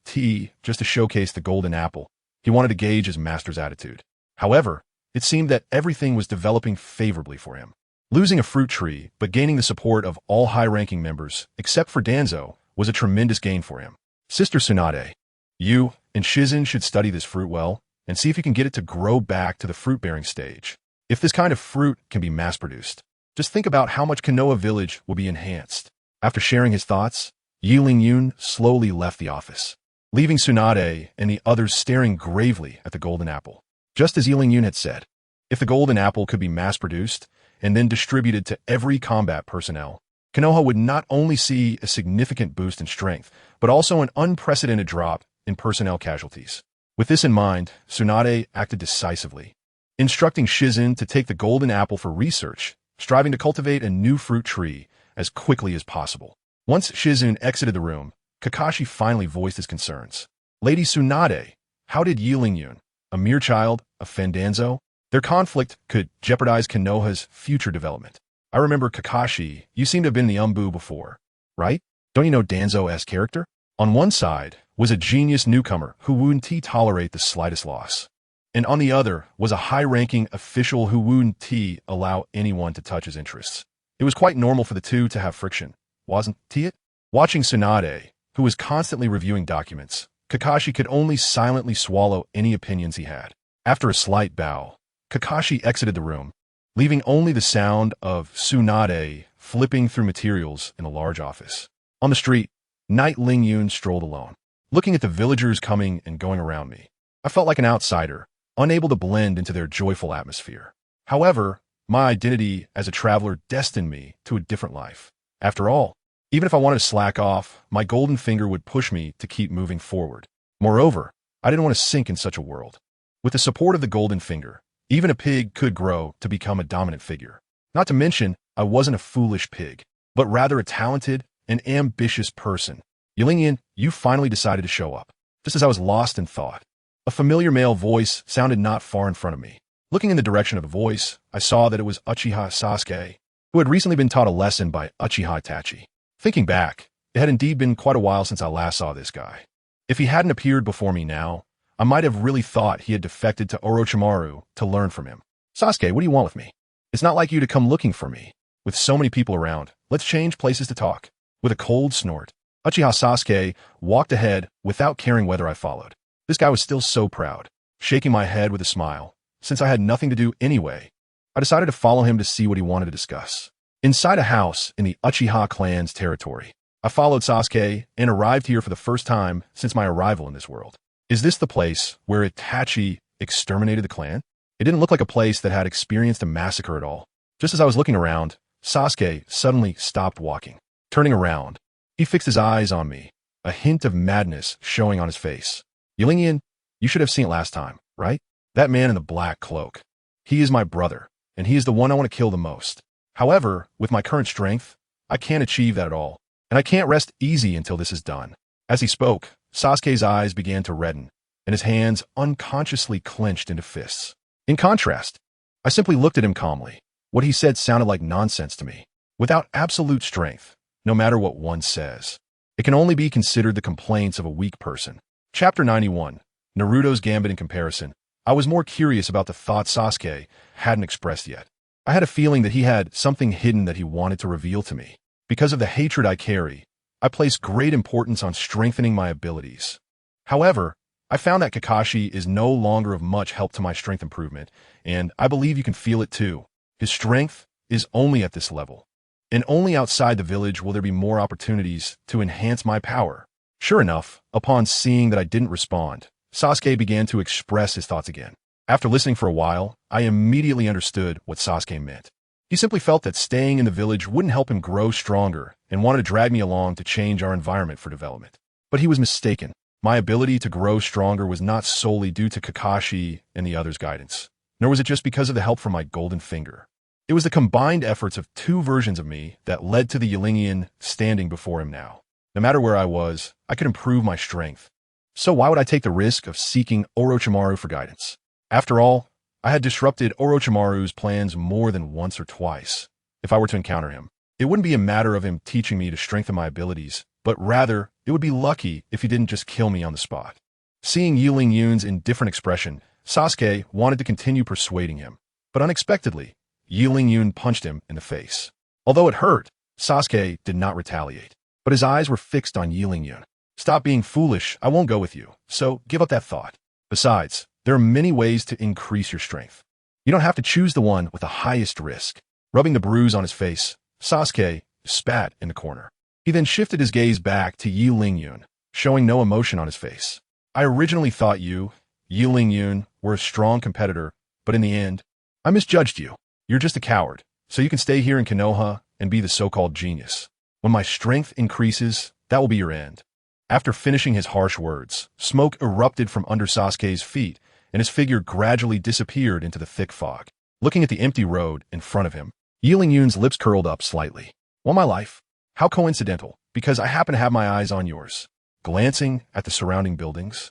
just to showcase the golden apple. He wanted to gauge his master's attitude. However, it seemed that everything was developing favorably for him. Losing a fruit tree, but gaining the support of all high-ranking members, except for Danzo, was a tremendous gain for him. Sister Tsunade, you and Shizen should study this fruit well, and see if you can get it to grow back to the fruit-bearing stage. If this kind of fruit can be mass-produced, just think about how much Konoha village will be enhanced. After sharing his thoughts, Yi Lingyun slowly left the office, leaving Tsunade and the others staring gravely at the golden apple. Just as Yi Lingyun had said, if the golden apple could be mass-produced and then distributed to every combat personnel, Konoha would not only see a significant boost in strength, but also an unprecedented drop in personnel casualties. With this in mind, Tsunade acted decisively, instructing Shizen to take the golden apple for research, striving to cultivate a new fruit tree as quickly as possible. Once Shizen exited the room, Kakashi finally voiced his concerns. Lady Tsunade, how did Yi Lingyun, a mere child, offend Danzo? Their conflict could jeopardize Konoha's future development. I remember Kakashi, you seem to have been in the Umbu before, right? Don't you know Danzo's character? On one side was a genius newcomer who wouldn't tolerate the slightest loss. And on the other was a high-ranking official who wouldn't allow anyone to touch his interests. It was quite normal for the two to have friction, wasn't it? Watching Tsunade, who was constantly reviewing documents, Kakashi could only silently swallow any opinions he had. After a slight bow, Kakashi exited the room, leaving only the sound of Tsunade flipping through materials in a large office. On the street, Knight Lingyun strolled alone, looking at the villagers coming and going around me. I felt like an outsider, unable to blend into their joyful atmosphere. However, my identity as a traveler destined me to a different life. After all, even if I wanted to slack off, my golden finger would push me to keep moving forward. Moreover, I didn't want to sink in such a world. With the support of the golden finger, even a pig could grow to become a dominant figure. Not to mention, I wasn't a foolish pig, but rather a talented and ambitious person. Yi Lingyun, you finally decided to show up. Just as I was lost in thought, a familiar male voice sounded not far in front of me. Looking in the direction of the voice, I saw that it was Uchiha Sasuke, who had recently been taught a lesson by Uchiha Itachi. Thinking back, it had indeed been quite a while since I last saw this guy. If he hadn't appeared before me now, I might have really thought he had defected to Orochimaru to learn from him. Sasuke, what do you want with me? It's not like you to come looking for me. With so many people around, let's change places to talk. With a cold snort, Uchiha Sasuke walked ahead without caring whether I followed. This guy was still so proud. Shaking my head with a smile, since I had nothing to do anyway, I decided to follow him to see what he wanted to discuss. Inside a house in the Uchiha clan's territory, I followed Sasuke and arrived here for the first time since my arrival in this world. Is this the place where Itachi exterminated the clan? It didn't look like a place that had experienced a massacre at all. Just as I was looking around, Sasuke suddenly stopped walking. Turning around, he fixed his eyes on me, a hint of madness showing on his face. Yi Lingyun, you should have seen it last time, right? That man in the black cloak. He is my brother, and he is the one I want to kill the most. However, with my current strength, I can't achieve that at all, and I can't rest easy until this is done. As he spoke, Sasuke's eyes began to redden, and his hands unconsciously clenched into fists. In contrast, I simply looked at him calmly. What he said sounded like nonsense to me. Without absolute strength, no matter what one says, it can only be considered the complaints of a weak person. Chapter 91, Naruto's Gambit in Comparison. I was more curious about the thoughts Sasuke hadn't expressed yet. I had a feeling that he had something hidden that he wanted to reveal to me. Because of the hatred I carry, I place great importance on strengthening my abilities. However, I found that Kakashi is no longer of much help to my strength improvement, and I believe you can feel it too. His strength is only at this level, and only outside the village will there be more opportunities to enhance my power. Sure enough, upon seeing that I didn't respond, Sasuke began to express his thoughts again. After listening for a while, I immediately understood what Sasuke meant. He simply felt that staying in the village wouldn't help him grow stronger and wanted to drag me along to change our environment for development. But he was mistaken. My ability to grow stronger was not solely due to Kakashi and the others' guidance, nor was it just because of the help from my golden finger. It was the combined efforts of two versions of me that led to the Ylingian standing before him now. No matter where I was, I could improve my strength. So why would I take the risk of seeking Orochimaru for guidance? After all, I had disrupted Orochimaru's plans more than once or twice. If I were to encounter him, it wouldn't be a matter of him teaching me to strengthen my abilities, but rather, it would be lucky if he didn't just kill me on the spot. Seeing Ylingyun's indifferent expression, Sasuke wanted to continue persuading him, but unexpectedly, Ylingyun punched him in the face. Although it hurt, Sasuke did not retaliate, but his eyes were fixed on Ylingyun. Stop being foolish, I won't go with you, so give up that thought. Besides, there are many ways to increase your strength. You don't have to choose the one with the highest risk. Rubbing the bruise on his face, Sasuke spat in the corner. He then shifted his gaze back to Ylingyun, showing no emotion on his face. I originally thought you, Ylingyun, were a strong competitor, but in the end, I misjudged you. You're just a coward, so you can stay here in Konoha and be the so-called genius. When my strength increases, that will be your end. After finishing his harsh words, smoke erupted from under Sasuke's feet, and his figure gradually disappeared into the thick fog. Looking at the empty road in front of him, Ylingyun's lips curled up slightly. Well, my life. How coincidental, because I happen to have my eyes on yours. Glancing at the surrounding buildings,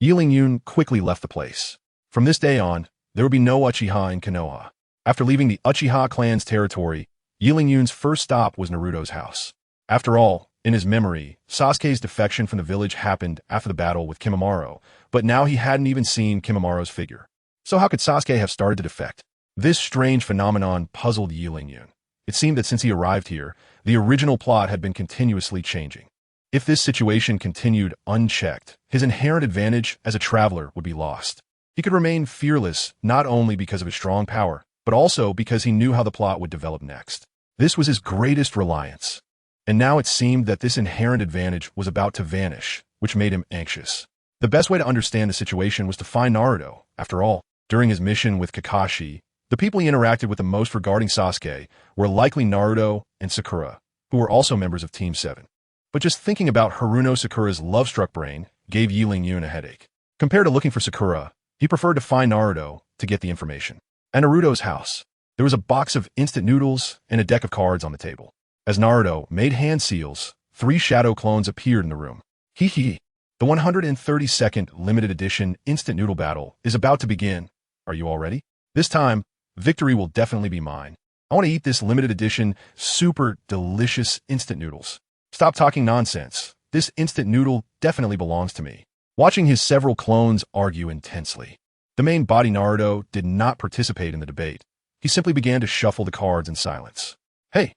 Ylingyun quickly left the place. From this day on, there would be no Uchiha in Konoha. After leaving the Uchiha clan's territory, Ylingyun's first stop was Naruto's house. After all, in his memory, Sasuke's defection from the village happened after the battle with Kimimaro, but now he hadn't even seen Kimimaro's figure. So how could Sasuke have started to defect? This strange phenomenon puzzled Ylingyun. It seemed that since he arrived here, the original plot had been continuously changing. If this situation continued unchecked, his inherent advantage as a traveler would be lost. He could remain fearless not only because of his strong power, but also because he knew how the plot would develop next. This was his greatest reliance. And now it seemed that this inherent advantage was about to vanish, which made him anxious. The best way to understand the situation was to find Naruto. After all, during his mission with Kakashi, the people he interacted with the most regarding Sasuke were likely Naruto and Sakura, who were also members of Team 7. But just thinking about Haruno Sakura's love-struck brain gave Ylingyun a headache. Compared to looking for Sakura, he preferred to find Naruto to get the information. At Naruto's house, there was a box of instant noodles and a deck of cards on the table. As Naruto made hand seals, 3 shadow clones appeared in the room. Hee hee. The 132nd limited edition instant noodle battle is about to begin. Are you all ready? This time, victory will definitely be mine. I want to eat this limited edition, super delicious instant noodles. Stop talking nonsense. This instant noodle definitely belongs to me. Watching his several clones argue intensely, the main body Naruto did not participate in the debate. He simply began to shuffle the cards in silence. Hey,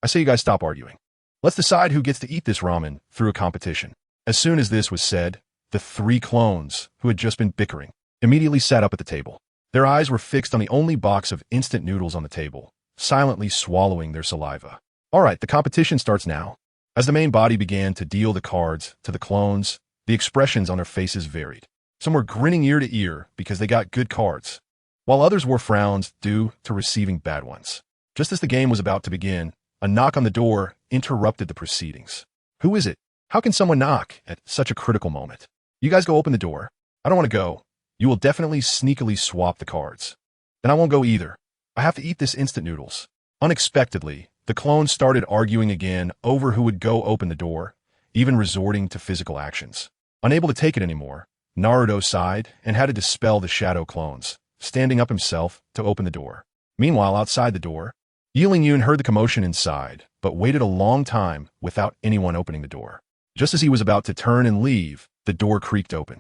I say you guys stop arguing. Let's decide who gets to eat this ramen through a competition. As soon as this was said, the 3 clones, who had just been bickering, immediately sat up at the table. Their eyes were fixed on the only box of instant noodles on the table, silently swallowing their saliva. All right, the competition starts now. As the main body began to deal the cards to the clones, the expressions on their faces varied. Some were grinning ear to ear because they got good cards, while others wore frowns due to receiving bad ones. Just as the game was about to begin, a knock on the door interrupted the proceedings. Who is it? How can someone knock at such a critical moment? You guys go open the door. I don't want to go. You will definitely sneakily swap the cards. Then I won't go either. I have to eat this instant noodles. Unexpectedly, the clones started arguing again over who would go open the door, even resorting to physical actions. Unable to take it anymore, Naruto sighed and had to dispel the shadow clones, standing up himself to open the door. Meanwhile, outside the door, Ylingyun heard the commotion inside, but waited a long time without anyone opening the door. Just as he was about to turn and leave, the door creaked open.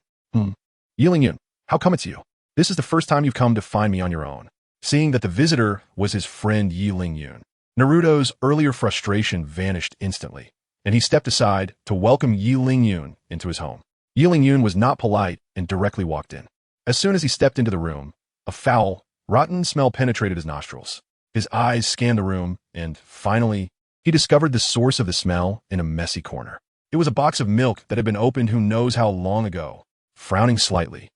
Ylingyun, how come it's you? This is the first time you've come to find me on your own. Seeing that the visitor was his friend Ylingyun, Naruto's earlier frustration vanished instantly, and he stepped aside to welcome Ylingyun into his home. Ylingyun was not polite and directly walked in. As soon as he stepped into the room, a foul, rotten smell penetrated his nostrils. His eyes scanned the room, and, finally, he discovered the source of the smell in a messy corner. It was a box of milk that had been opened who knows how long ago. Frowning slightly,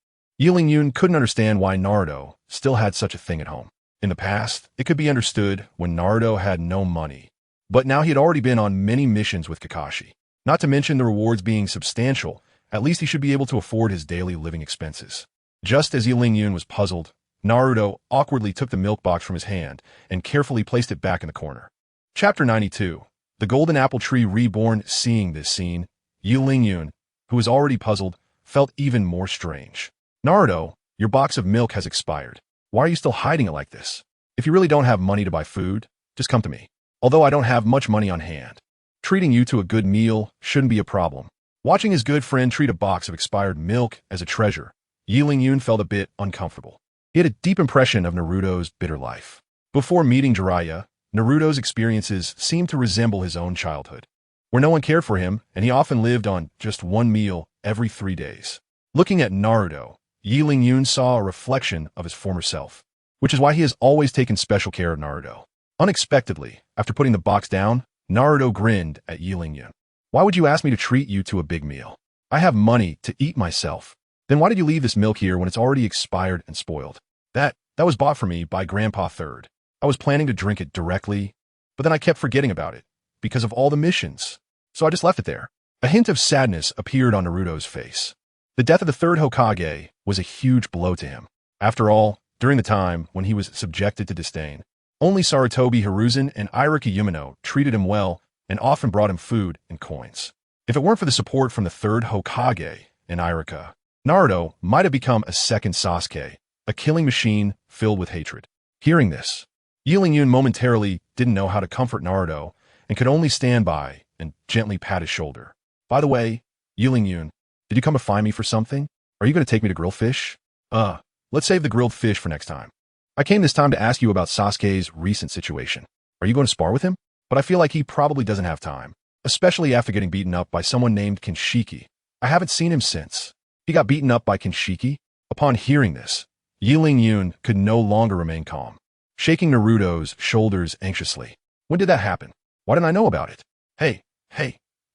Ylingyun couldn't understand why Naruto still had such a thing at home. In the past, it could be understood when Naruto had no money. But now he had already been on many missions with Kakashi. Not to mention the rewards being substantial, At least he should be able to afford his daily living expenses. Just as Yulin was puzzled, Naruto awkwardly took the milk box from his hand and carefully placed it back in the corner. Chapter 92. The Golden Apple Tree Reborn. Seeing this scene, Yulin, who was already puzzled, felt even more strange. Naruto, your box of milk has expired. Why are you still hiding it like this? If you really don't have money to buy food, just come to me. Although I don't have much money on hand, treating you to a good meal shouldn't be a problem. Watching his good friend treat a box of expired milk as a treasure, Yulin felt a bit uncomfortable. He had a deep impression of Naruto's bitter life. Before meeting Jiraiya, Naruto's experiences seemed to resemble his own childhood, where no one cared for him and he often lived on just one meal every 3 days. Looking at Naruto, Yulin saw a reflection of his former self, which is why he has always taken special care of Naruto. Unexpectedly, after putting the box down, Naruto grinned at Yulin. Why would you ask me to treat you to a big meal? I have money to eat myself. Then why did you leave this milk here when it's already expired and spoiled? That was bought for me by Grandpa Third. I was planning to drink it directly, but then I kept forgetting about it because of all the missions. So I just left it there. A hint of sadness appeared on Naruto's face. The death of the third Hokage was a huge blow to him. After all, during the time when he was subjected to disdain, only Sarutobi Hiruzen and Iruka Yumino treated him well and often brought him food and coins. If it weren't for the support from the third Hokage and Iruka, Naruto might have become a second Sasuke, a killing machine filled with hatred. Hearing this, Yulin momentarily didn't know how to comfort Naruto and could only stand by and gently pat his shoulder. By the way, Yulin, did you come to find me for something? Are you going to take me to grill fish? Let's save the grilled fish for next time. I came this time to ask you about Sasuke's recent situation. Are you going to spar with him? But I feel like he probably doesn't have time, especially after getting beaten up by someone named Kinshiki. I haven't seen him since. He got beaten up by Kinshiki? Upon hearing this, Yulin could no longer remain calm, shaking Naruto's shoulders anxiously. When did that happen? Why didn't I know about it? Hey.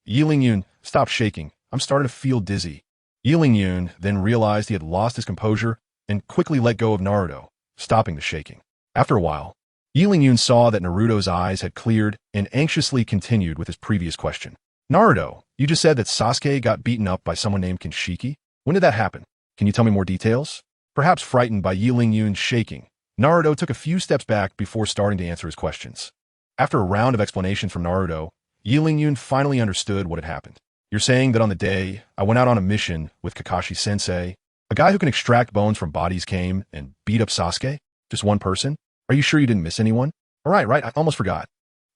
Yulin, stop shaking. I'm starting to feel dizzy. Yulin then realized he had lost his composure and quickly let go of Naruto, stopping the shaking. After a while, Yulin saw that Naruto's eyes had cleared and anxiously continued with his previous question. Naruto, you just said that Sasuke got beaten up by someone named Kinshiki? When did that happen? Can you tell me more details? Perhaps frightened by Yulin's shaking, Naruto took a few steps back before starting to answer his questions. After a round of explanations from Naruto, Yulin finally understood what had happened. You're saying that on the day I went out on a mission with Kakashi-sensei, a guy who can extract bones from bodies came and beat up Sasuke? Just one person? Are you sure you didn't miss anyone? All right, I almost forgot.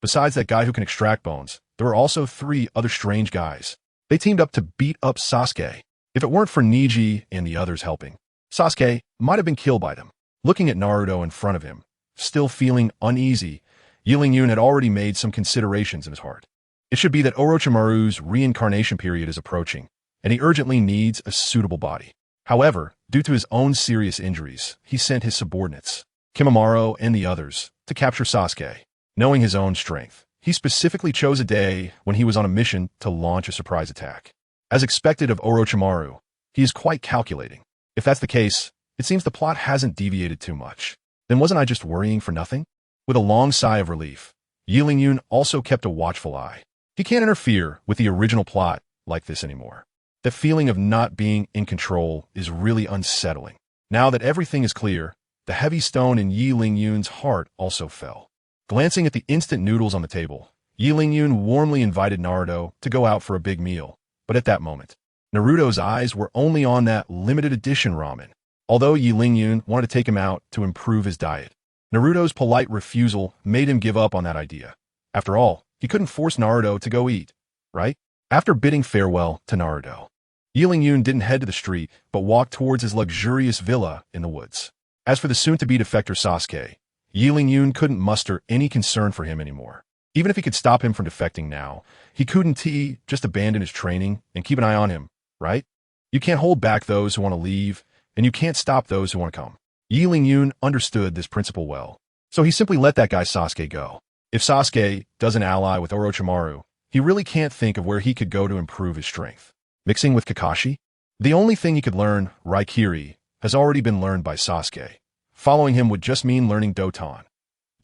Besides that guy who can extract bones, there were also 3 other strange guys. They teamed up to beat up Sasuke. If it weren't for Neji and the others helping, Sasuke might have been killed by them. Looking at Naruto in front of him, still feeling uneasy, Yulin had already made some considerations in his heart. It should be that Orochimaru's reincarnation period is approaching, and he urgently needs a suitable body. However, due to his own serious injuries, he sent his subordinates, Kimimaro and the others, to capture Sasuke. Knowing his own strength, he specifically chose a day when he was on a mission to launch a surprise attack. As expected of Orochimaru, he is quite calculating. If that's the case, it seems the plot hasn't deviated too much. Then wasn't I just worrying for nothing? With a long sigh of relief, Yulin also kept a watchful eye. He can't interfere with the original plot like this anymore. The feeling of not being in control is really unsettling. Now that everything is clear, the heavy stone in Yulin's heart also fell. Glancing at the instant noodles on the table, Yulin warmly invited Naruto to go out for a big meal. But at that moment, Naruto's eyes were only on that limited edition ramen. Although Yulin wanted to take him out to improve his diet, Naruto's polite refusal made him give up on that idea. After all, he couldn't force Naruto to go eat, right? After bidding farewell to Naruto, Yulin didn't head to the street, but walked towards his luxurious villa in the woods. As for the soon-to-be defector Sasuke, Yulin couldn't muster any concern for him anymore. Even if he could stop him from defecting now, he couldn't just abandon his training and keep an eye on him, right? You can't hold back those who want to leave, and you can't stop those who want to come. Yulin understood this principle well, so he simply let that guy Sasuke go. If Sasuke doesn't ally with Orochimaru, he really can't think of where he could go to improve his strength. Mixing with Kakashi? The only thing he could learn, Raikiri, has already been learned by Sasuke. Following him would just mean learning Doton.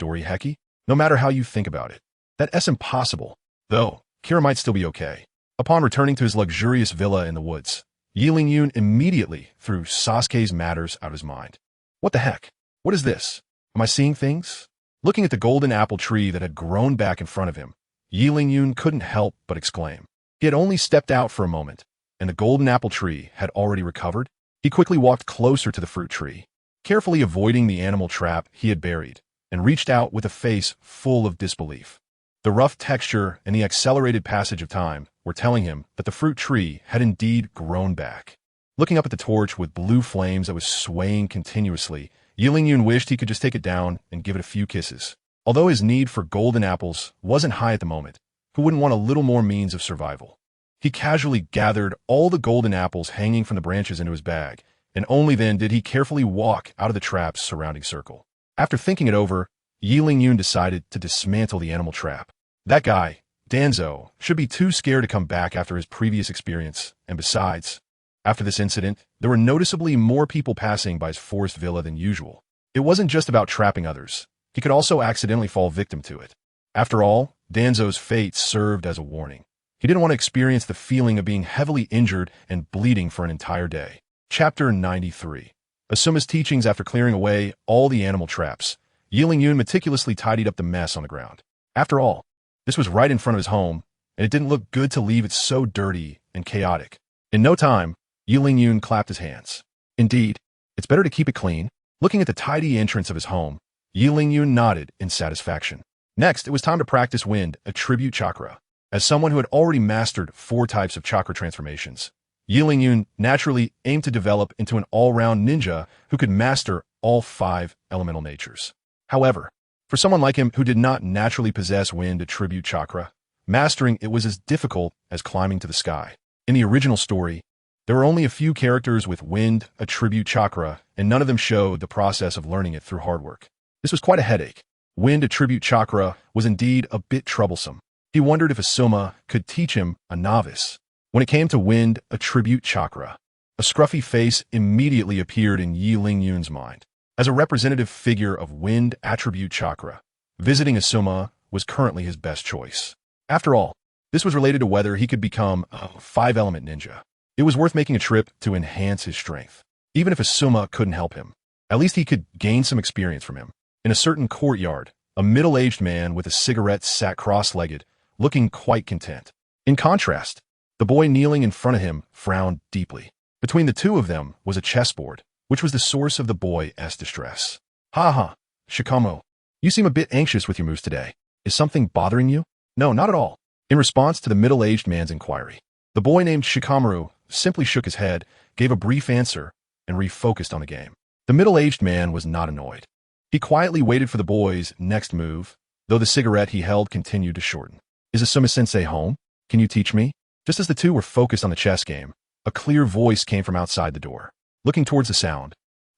Doriheki? No matter how you think about it. That's impossible. Though, Kira might still be okay. Upon returning to his luxurious villa in the woods, Yi Lingyun immediately threw Sasuke's matters out of his mind. What the heck? What is this? Am I seeing things? Looking at the golden apple tree that had grown back in front of him, Yi Lingyun couldn't help but exclaim. He had only stepped out for a moment, and the golden apple tree had already recovered. He quickly walked closer to the fruit tree, carefully avoiding the animal trap he had buried, and reached out with a face full of disbelief. The rough texture and the accelerated passage of time were telling him that the fruit tree had indeed grown back. Looking up at the torch with blue flames that was swaying continuously, Yi Lingyun wished he could just take it down and give it a few kisses. Although his need for golden apples wasn't high at the moment, who wouldn't want a little more means of survival? He casually gathered all the golden apples hanging from the branches into his bag, and only then did he carefully walk out of the trap's surrounding circle. After thinking it over, Yi Lingyun decided to dismantle the animal trap. That guy, Danzo, should be too scared to come back after his previous experience, and besides, after this incident, there were noticeably more people passing by his forest villa than usual. It wasn't just about trapping others. He could also accidentally fall victim to it. After all, Danzo's fate served as a warning. He didn't want to experience the feeling of being heavily injured and bleeding for an entire day. Chapter 93. Asuma's teachings. After clearing away all the animal traps, Yi Lingyun meticulously tidied up the mess on the ground. After all, this was right in front of his home, and it didn't look good to leave it so dirty and chaotic. In no time, Yi Lingyun clapped his hands. Indeed, it's better to keep it clean. Looking at the tidy entrance of his home, Yi Lingyun nodded in satisfaction. Next, it was time to practice Wind, Attribute Chakra. As someone who had already mastered 4 types of chakra transformations, Yi Lingyun naturally aimed to develop into an all-round ninja who could master all 5 elemental natures. However, for someone like him who did not naturally possess Wind Attribute Chakra, mastering it was as difficult as climbing to the sky. In the original story, there were only a few characters with Wind Attribute Chakra, and none of them showed the process of learning it through hard work. This was quite a headache. Wind Attribute Chakra was indeed a bit troublesome. He wondered if Asuma could teach him, a novice. When it came to Wind Attribute Chakra, a scruffy face immediately appeared in Yi Lingyun's mind. As a representative figure of Wind Attribute Chakra, visiting Asuma was currently his best choice. After all, this was related to whether he could become a 5-element ninja. It was worth making a trip to enhance his strength. Even if Asuma couldn't help him, at least he could gain some experience from him. In a certain courtyard, a middle-aged man with a cigarette sat cross-legged, looking quite content. In contrast, the boy kneeling in front of him frowned deeply. Between the two of them was a chessboard, which was the source of the boy's distress. Ha ha, Shikamo, you seem a bit anxious with your moves today. Is something bothering you? No, not at all. In response to the middle-aged man's inquiry, the boy named Shikamaru simply shook his head, gave a brief answer, and refocused on the game. The middle-aged man was not annoyed. He quietly waited for the boy's next move, though the cigarette he held continued to shorten. Is Asuma-sensei home? Can you teach me? Just as the two were focused on the chess game, a clear voice came from outside the door. Looking towards the sound,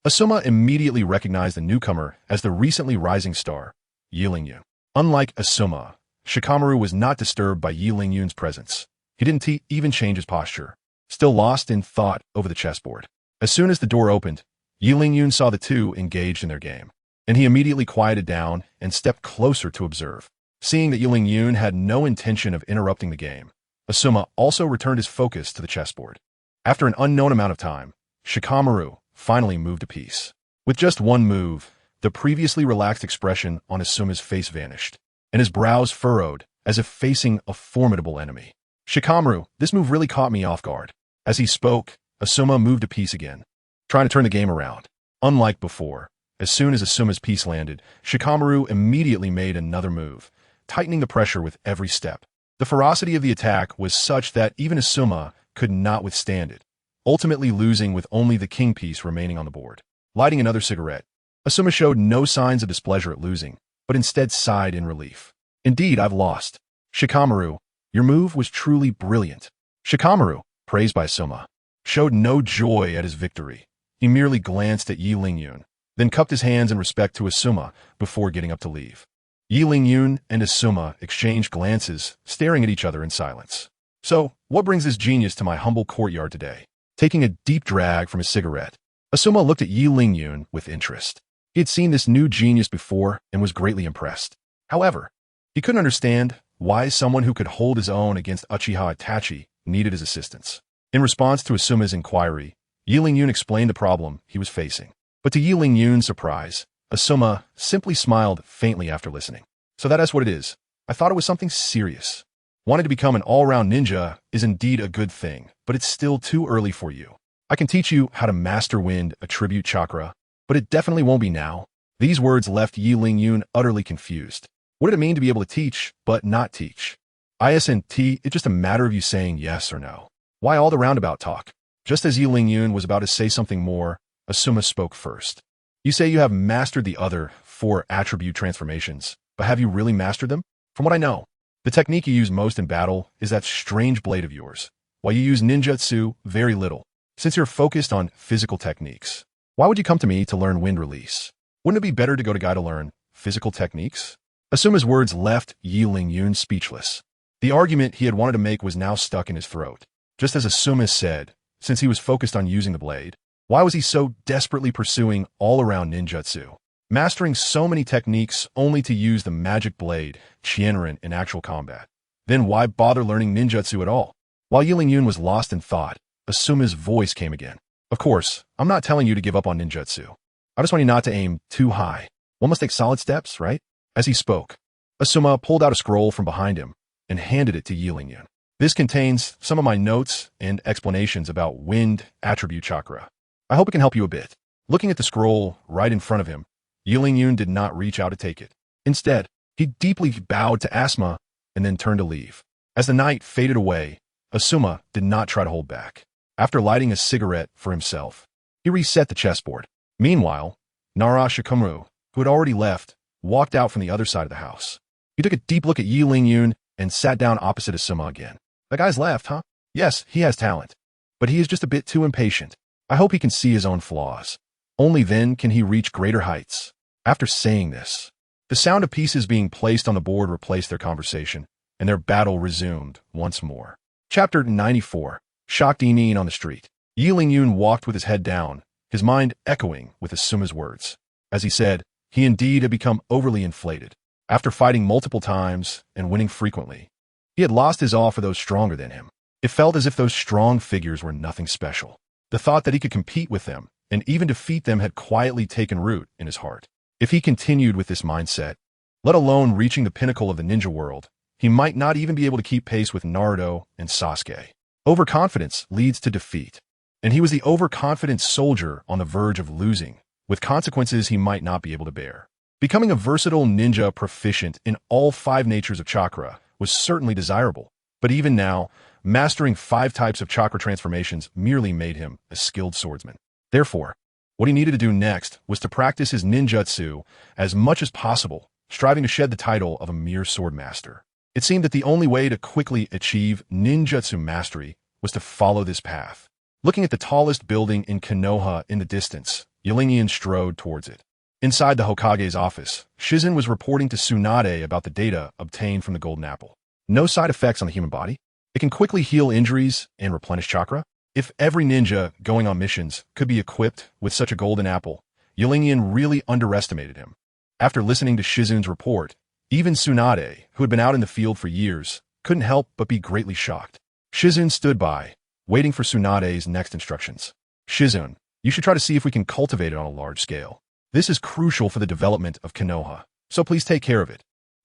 Asuma immediately recognized the newcomer as the recently rising star, Yi Lingyun. Unlike Asuma, Shikamaru was not disturbed by Yi Lingyun's presence. He didn't even change his posture, still lost in thought over the chessboard. As soon as the door opened, Yi Lingyun saw the two engaged in their game, and he immediately quieted down and stepped closer to observe. Seeing that Yi Lingyun had no intention of interrupting the game, Asuma also returned his focus to the chessboard. After an unknown amount of time, Shikamaru finally moved a piece. With just one move, the previously relaxed expression on Asuma's face vanished, and his brows furrowed as if facing a formidable enemy. Shikamaru, this move really caught me off guard. As he spoke, Asuma moved a piece again, trying to turn the game around. Unlike before, as soon as Asuma's piece landed, Shikamaru immediately made another move, tightening the pressure with every step. The ferocity of the attack was such that even Asuma could not withstand it, ultimately losing with only the king piece remaining on the board. Lighting another cigarette, Asuma showed no signs of displeasure at losing, but instead sighed in relief. Indeed, I've lost. Shikamaru, your move was truly brilliant. Shikamaru, praised by Asuma, showed no joy at his victory. He merely glanced at Yi Lingyun, then cupped his hands in respect to Asuma before getting up to leave. Yi Lingyun and Asuma exchanged glances, staring at each other in silence. So, what brings this genius to my humble courtyard today? Taking a deep drag from his cigarette, Asuma looked at Yi Lingyun with interest. He had seen this new genius before and was greatly impressed. However, he couldn't understand why someone who could hold his own against Uchiha Itachi needed his assistance. In response to Asuma's inquiry, Yi Lingyun explained the problem he was facing. But to Yi Lingyun's surprise, Asuma simply smiled faintly after listening. So that's what it is. I thought it was something serious. Wanting to become an all-round ninja is indeed a good thing, but it's still too early for you. I can teach you how to master wind attribute chakra, but it definitely won't be now. These words left Yi Lingyun utterly confused. What did it mean to be able to teach, but not teach? Isn't it just a matter of you saying yes or no? Why all the roundabout talk? Just as Yi Lingyun was about to say something more, Asuma spoke first. You say you have mastered the other 4 attribute transformations, but have you really mastered them? From what I know, the technique you use most in battle is that strange blade of yours, while you use ninjutsu very little. Since you're focused on physical techniques, why would you come to me to learn wind release? Wouldn't it be better to go to Guy to learn physical techniques? Asuma's words left Yi Lingyun speechless. The argument he had wanted to make was now stuck in his throat. Just as Asuma said, since he was focused on using the blade, why was he so desperately pursuing all-around ninjutsu? Mastering so many techniques only to use the magic blade, Qianren, in actual combat. Then why bother learning ninjutsu at all? While Yi Lingyun was lost in thought, Asuma's voice came again. Of course, I'm not telling you to give up on ninjutsu. I just want you not to aim too high. One must take solid steps, right? As he spoke, Asuma pulled out a scroll from behind him and handed it to Yi Lingyun. This contains some of my notes and explanations about wind attribute chakra. I hope it can help you a bit. Looking at the scroll right in front of him, Yi Lingyun did not reach out to take it. Instead, he deeply bowed to Asuma and then turned to leave. As the night faded away, Asuma did not try to hold back. After lighting a cigarette for himself, he reset the chessboard. Meanwhile, Naruto, who had already left, walked out from the other side of the house. He took a deep look at Yi Lingyun and sat down opposite Asuma again. That guy's left, huh? Yes, he has talent, but he is just a bit too impatient. I hope he can see his own flaws. Only then can he reach greater heights. After saying this, the sound of pieces being placed on the board replaced their conversation, and their battle resumed once more. Chapter 94. Shocked Inin on the street. Yi Lingyun walked with his head down, his mind echoing with Asuma's words. As he said, he indeed had become overly inflated. After fighting multiple times and winning frequently, he had lost his awe for those stronger than him. It felt as if those strong figures were nothing special. The thought that he could compete with them and even defeat them had quietly taken root in his heart. If he continued with this mindset, let alone reaching the pinnacle of the ninja world, he might not even be able to keep pace with Naruto and Sasuke. Overconfidence leads to defeat, and he was the overconfident soldier on the verge of losing, with consequences he might not be able to bear. Becoming a versatile ninja proficient in all 5 natures of chakra was certainly desirable, but even now, mastering 5 types of chakra transformations merely made him a skilled swordsman. Therefore, what he needed to do next was to practice his ninjutsu as much as possible, striving to shed the title of a mere swordmaster. It seemed that the only way to quickly achieve ninjutsu mastery was to follow this path. Looking at the tallest building in Konoha in the distance, Yi Lingyun strode towards it. Inside the Hokage's office, Shizen was reporting to Tsunade about the data obtained from the golden apple. No side effects on the human body. It can quickly heal injuries and replenish chakra. If every ninja going on missions could be equipped with such a golden apple, Yi Lingyun really underestimated him. After listening to Shizen's report, even Tsunade, who had been out in the field for years, couldn't help but be greatly shocked. Shizen stood by, waiting for Tsunade's next instructions. Shizen, you should try to see if we can cultivate it on a large scale. This is crucial for the development of Konoha, so please take care of it.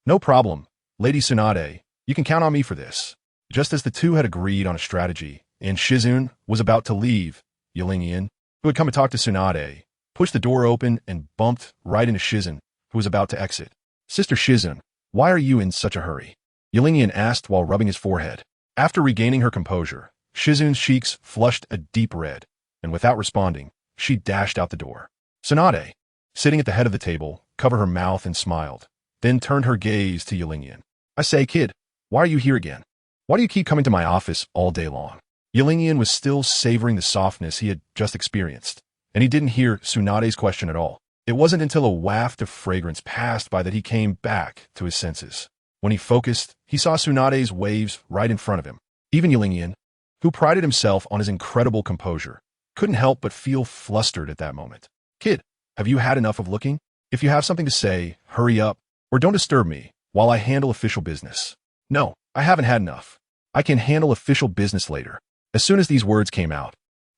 No problem, Lady Tsunade, you can count on me for this. Just as the two had agreed on a strategy, and Shizen was about to leave, Yi Lingyun, who had come to talk to Tsunade, pushed the door open and bumped right into Shizen, who was about to exit. Sister Shizen, why are you in such a hurry? Yi Lingyun asked while rubbing his forehead. After regaining her composure, Shizen's cheeks flushed a deep red, and without responding, she dashed out the door. Tsunade, sitting at the head of the table, covered her mouth and smiled, then turned her gaze to Yi Lingyun. I say, kid, why are you here again? Why do you keep coming to my office all day long? Yi Lingyun was still savoring the softness he had just experienced, and he didn't hear Tsunade's question at all. It wasn't until a waft of fragrance passed by that he came back to his senses. When he focused, he saw Tsunade's waves right in front of him. Even Yi Lingyun, who prided himself on his incredible composure, couldn't help but feel flustered at that moment. Kid, have you had enough of looking? If you have something to say, hurry up, or don't disturb me while I handle official business. No, I haven't had enough. I can handle official business later. As soon as these words came out,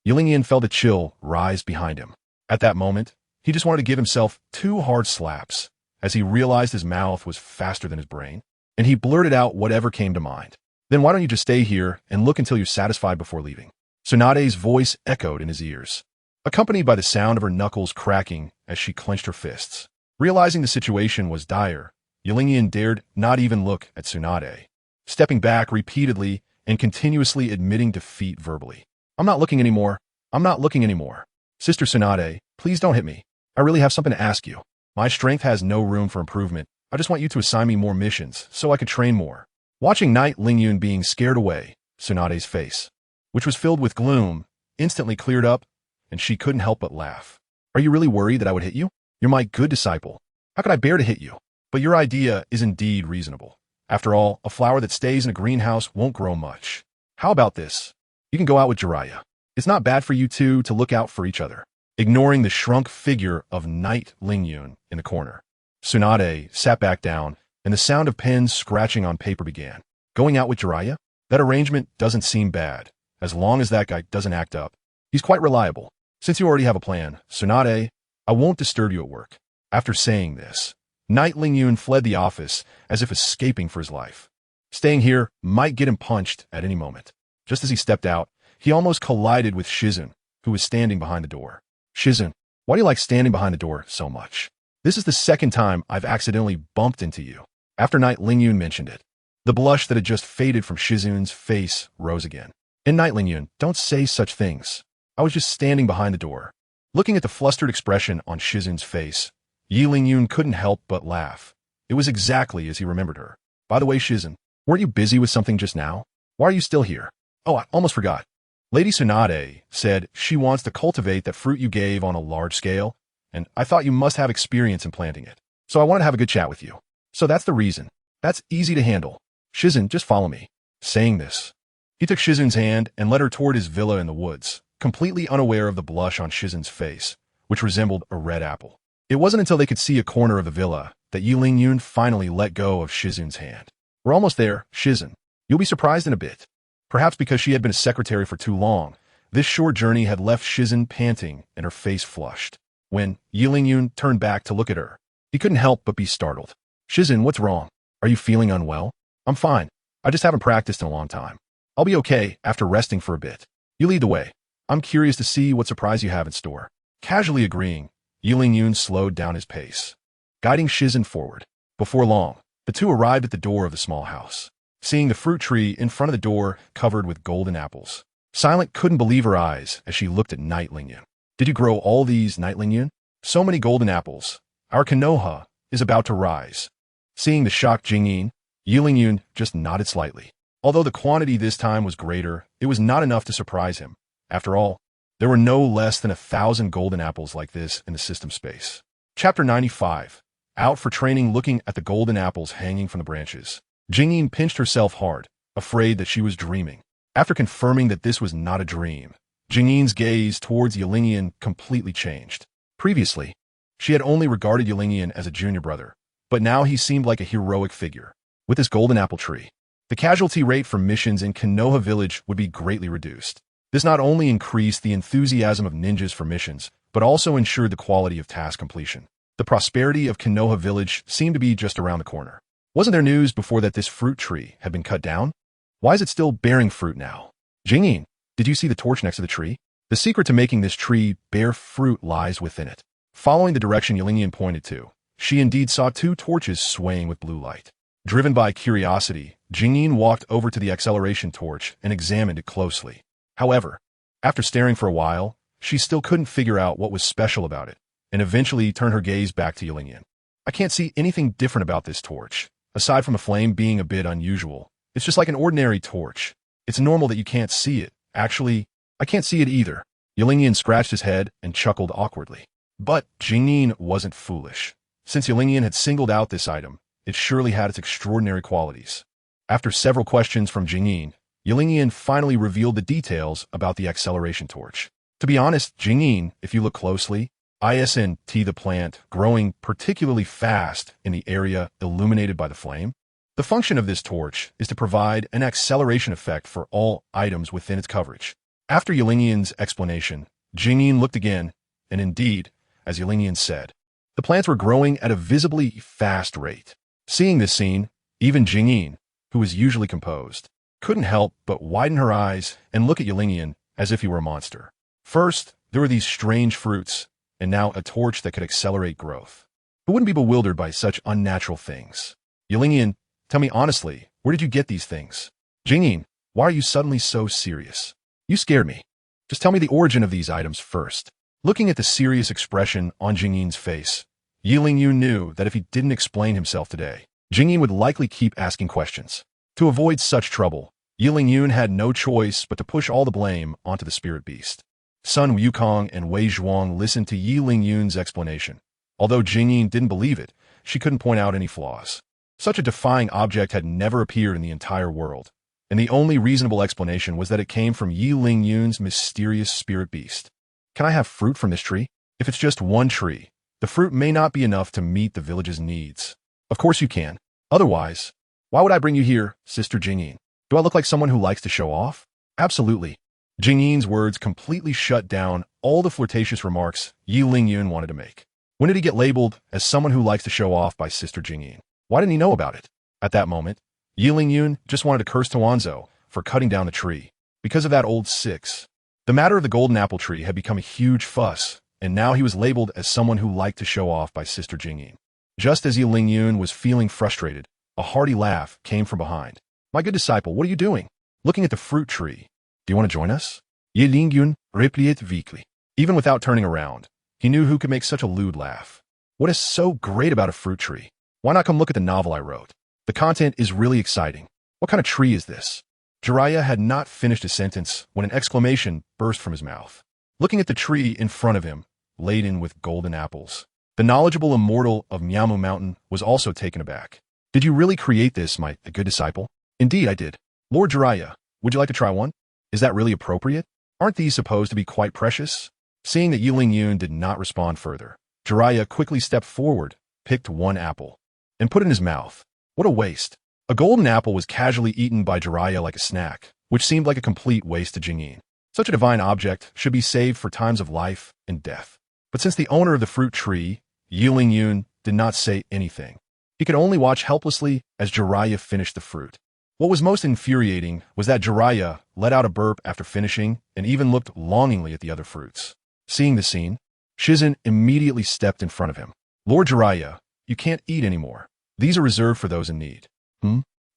Qianren felt a chill rise behind him. At that moment, he just wanted to give himself 2 hard slaps, as he realized his mouth was faster than his brain, and he blurted out whatever came to mind. Then why don't you just stay here and look until you're satisfied before leaving? Tsunade's voice echoed in his ears, accompanied by the sound of her knuckles cracking as she clenched her fists. Realizing the situation was dire, Qianren dared not even look at Tsunade, stepping back repeatedly and continuously admitting defeat verbally. I'm not looking anymore. I'm not looking anymore. Sister Tsunade, please don't hit me. I really have something to ask you. My strength has no room for improvement. I just want you to assign me more missions so I can train more. Watching Knight Lingyun being scared away, Tsunade's face, which was filled with gloom, instantly cleared up, and she couldn't help but laugh. Are you really worried that I would hit you? You're my good disciple. How could I bear to hit you? But your idea is indeed reasonable. After all, a flower that stays in a greenhouse won't grow much. How about this? You can go out with Jiraiya. It's not bad for you two to look out for each other. Ignoring the shrunk figure of Knight Lingyun in the corner, Tsunade sat back down, and the sound of pens scratching on paper began. Going out with Jiraiya? That arrangement doesn't seem bad, as long as that guy doesn't act up. He's quite reliable. Since you already have a plan, Tsunade, I won't disturb you at work. After saying this, Knight Lingyun fled the office as if escaping for his life. Staying here might get him punched at any moment. Just as he stepped out, he almost collided with Shizun, who was standing behind the door. Shizun, why do you like standing behind the door so much? This is the second time I've accidentally bumped into you. After Knight Lingyun mentioned it, the blush that had just faded from Shizun's face rose again. And Knight Lingyun, don't say such things. I was just standing behind the door. Looking at the flustered expression on Shizun's face, Yi Lingyun couldn't help but laugh. It was exactly as he remembered her. By the way, Shizun, weren't you busy with something just now? Why are you still here? Oh, I almost forgot. Lady Tsunade said she wants to cultivate that fruit you gave on a large scale, and I thought you must have experience in planting it. So I wanted to have a good chat with you. So that's the reason. That's easy to handle. Shizun, just follow me. Saying this, he took Shizun's hand and led her toward his villa in the woods, completely unaware of the blush on Shizun's face, which resembled a red apple. It wasn't until they could see a corner of the villa that Yi Lingyun finally let go of Shizun's hand. We're almost there, Shizun. You'll be surprised in a bit. Perhaps because she had been a secretary for too long, this short journey had left Shizun panting and her face flushed. When Yi Lingyun turned back to look at her, he couldn't help but be startled. Shizun, what's wrong? Are you feeling unwell? I'm fine. I just haven't practiced in a long time. I'll be okay after resting for a bit. You lead the way. I'm curious to see what surprise you have in store. Casually agreeing, Yi Lingyun slowed down his pace, guiding Shizun forward. Before long, the two arrived at the door of the small house. Seeing the fruit tree in front of the door covered with golden apples, Silent couldn't believe her eyes as she looked at Knight Lingyun. Did you grow all these, Knight Lingyun? So many golden apples. Our Konoha is about to rise. Seeing the shocked Jingyin, Yi Lingyun just nodded slightly. Although the quantity this time was greater, it was not enough to surprise him. After all, there were no less than 1,000 golden apples like this in the system space. Chapter 95. Out for training. Looking at the golden apples hanging from the branches, Jingyin pinched herself hard, afraid that she was dreaming. After confirming that this was not a dream, Jingyin's gaze towards Yi Lingyun completely changed. Previously, she had only regarded Yi Lingyun as a junior brother, but now he seemed like a heroic figure. With this golden apple tree, the casualty rate for missions in Konoha village would be greatly reduced. This not only increased the enthusiasm of ninjas for missions, but also ensured the quality of task completion. The prosperity of Konoha village seemed to be just around the corner. Wasn't there news before that this fruit tree had been cut down? Why is it still bearing fruit now? Jingyin, did you see the torch next to the tree? The secret to making this tree bear fruit lies within it. Following the direction Yi Lingyun pointed to, she indeed saw 2 torches swaying with blue light. Driven by curiosity, Jingyin walked over to the acceleration torch and examined it closely. However, after staring for a while, she still couldn't figure out what was special about it, and eventually turned her gaze back to Yi Lingyun. I can't see anything different about this torch, aside from the flame being a bit unusual. It's just like an ordinary torch. It's normal that you can't see it. Actually, I can't see it either. Yi Lingyun scratched his head and chuckled awkwardly. But Jingyin wasn't foolish. Since Yi Lingyun had singled out this item, it surely had its extraordinary qualities. After several questions from Jingyin, Yi Lingyun finally revealed the details about the acceleration torch. To be honest, Jingyin, if you look closely, isn't the plant growing particularly fast in the area illuminated by the flame? The function of this torch is to provide an acceleration effect for all items within its coverage. After Yilingyan's explanation, Jingyin looked again, and indeed, as Yilingyan said, the plants were growing at a visibly fast rate. Seeing this scene, even Jingyin, who was usually composed, couldn't help but widen her eyes and look at Yilingyan as if he were a monster. First, there were these strange fruits, and now a torch that could accelerate growth. Who wouldn't be bewildered by such unnatural things? Yilingyan, tell me honestly, where did you get these things? Jingyin, why are you suddenly so serious? You scared me. Just tell me the origin of these items first. Looking at the serious expression on Jingyin's face, Yilingyan knew that if he didn't explain himself today, Jingyin would likely keep asking questions. To avoid such trouble, Yilingyan had no choice but to push all the blame onto the spirit beast. Sun Wukong and Wei Zhuang listened to Yilingyan's explanation. Although Jingyin didn't believe it, she couldn't point out any flaws. Such a defying object had never appeared in the entire world, and the only reasonable explanation was that it came from Yilingyan's mysterious spirit beast. Can I have fruit from this tree? If it's just one tree, the fruit may not be enough to meet the village's needs. Of course you can. Otherwise, why would I bring you here, Sister Jingyin? Do I look like someone who likes to show off? Absolutely. Jingyin's words completely shut down all the flirtatious remarks Yilingyan wanted to make. When did he get labeled as someone who likes to show off by Sister Jingyin? Why didn't he know about it? At that moment, Yilingyan just wanted to curse Tuanzhou for cutting down the tree. Because of that old six. The matter of the golden apple tree had become a huge fuss, and now he was labeled as someone who liked to show off by Sister Jingyin. Just as Yilingyan was feeling frustrated, a hearty laugh came from behind. My good disciple, what are you doing? Looking at the fruit tree. Do you want to join us? Yilingyan replied weakly. Even without turning around, he knew who could make such a lewd laugh. What is so great about a fruit tree? Why not come look at the novel I wrote? The content is really exciting. What kind of tree is this? Jiraiya had not finished his sentence when an exclamation burst from his mouth. Looking at the tree in front of him, laden with golden apples, the knowledgeable immortal of Miamu Mountain was also taken aback. Did you really create this, my good disciple? Indeed, I did. Lord Jiraiya, would you like to try one? Is that really appropriate? Aren't these supposed to be quite precious? Seeing that Yilingyan did not respond further, Jiraiya quickly stepped forward, picked one apple, and put it in his mouth. What a waste. A golden apple was casually eaten by Jiraiya like a snack, which seemed like a complete waste to Jingyin. Such a divine object should be saved for times of life and death. But since the owner of the fruit tree, Yilingyan, did not say anything, he could only watch helplessly as Jiraiya finished the fruit. What was most infuriating was that Jiraiya let out a burp after finishing and even looked longingly at the other fruits. Seeing the scene, Shizen immediately stepped in front of him. Lord Jiraiya, you can't eat anymore. These are reserved for those in need.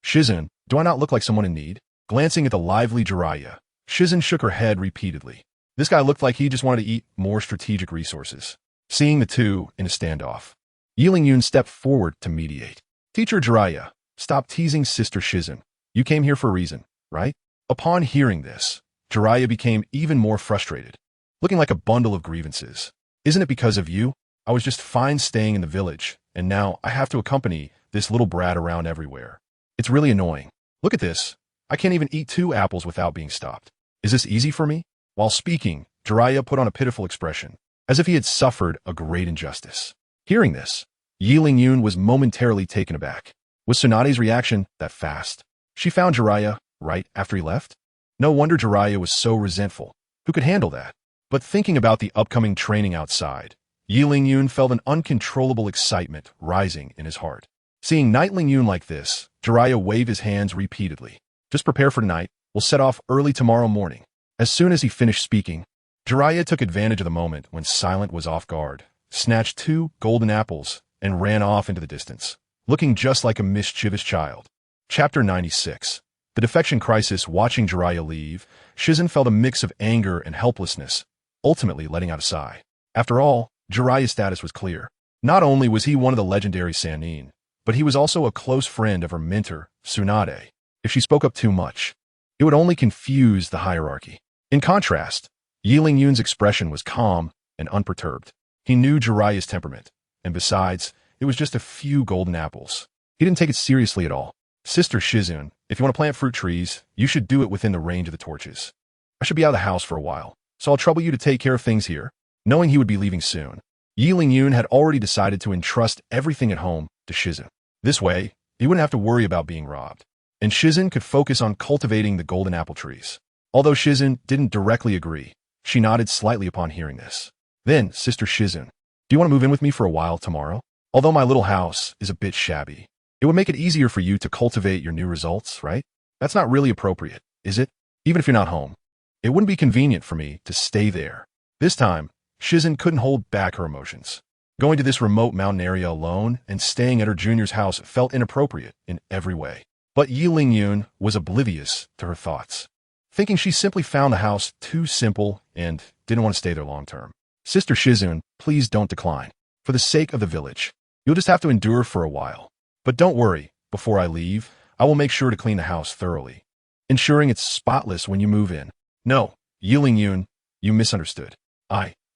Shizen, do I not look like someone in need? Glancing at the lively Jiraiya, Shizen shook her head repeatedly. This guy looked like he just wanted to eat more strategic resources. Seeing the two in a standoff, Yilingyan stepped forward to mediate. Teacher Jiraiya, stop teasing Sister Shizen. You came here for a reason, right? Upon hearing this, Jiraiya became even more frustrated, looking like a bundle of grievances. Isn't it because of you? I was just fine staying in the village, and now I have to accompany this little brat around everywhere. It's really annoying. Look at this. I can't even eat 2 apples without being stopped. Is this easy for me? While speaking, Jiraiya put on a pitiful expression, as if he had suffered a great injustice. Hearing this, Yilingyan was momentarily taken aback. Was Tsunade's reaction that fast? She found Jiraiya right after he left? No wonder Jiraiya was so resentful. Who could handle that? But thinking about the upcoming training outside, Yilingyan felt an uncontrollable excitement rising in his heart. Seeing Yilingyan like this, Jiraiya waved his hands repeatedly. Just prepare for tonight. We'll set off early tomorrow morning. As soon as he finished speaking, Jiraiya took advantage of the moment when Silent was off guard, snatched 2 golden apples, and ran off into the distance, looking just like a mischievous child. Chapter 96. The defection crisis. Watching Jiraiya leave, Shizen felt a mix of anger and helplessness, ultimately letting out a sigh. After all, Jiraiya's status was clear. Not only was he one of the legendary Sannin, but he was also a close friend of her mentor, Tsunade. If she spoke up too much, it would only confuse the hierarchy. In contrast, Yilingyan's expression was calm and unperturbed. He knew Jiraiya's temperament, and besides, it was just a few golden apples. He didn't take it seriously at all. Sister Shizen, if you want to plant fruit trees, you should do it within the range of the torches. I should be out of the house for a while, so I'll trouble you to take care of things here. Knowing he would be leaving soon, Yilingyan had already decided to entrust everything at home to Shizen. This way, he wouldn't have to worry about being robbed. And Shizen could focus on cultivating the golden apple trees. Although Shizen didn't directly agree, she nodded slightly upon hearing this. Then, Sister Shizen, do you want to move in with me for a while tomorrow? Although my little house is a bit shabby, it would make it easier for you to cultivate your new results, right? That's not really appropriate, is it? Even if you're not home. It wouldn't be convenient for me to stay there. This time, Shizen couldn't hold back her emotions. Going to this remote mountain area alone and staying at her junior's house felt inappropriate in every way. But Yi Lingyun was oblivious to her thoughts, thinking she simply found the house too simple and didn't want to stay there long term. Sister Shizen, please don't decline. For the sake of the village, you'll just have to endure for a while. But don't worry, before I leave, I will make sure to clean the house thoroughly, ensuring it's spotless when you move in. No, Yi Lingyun, you misunderstood.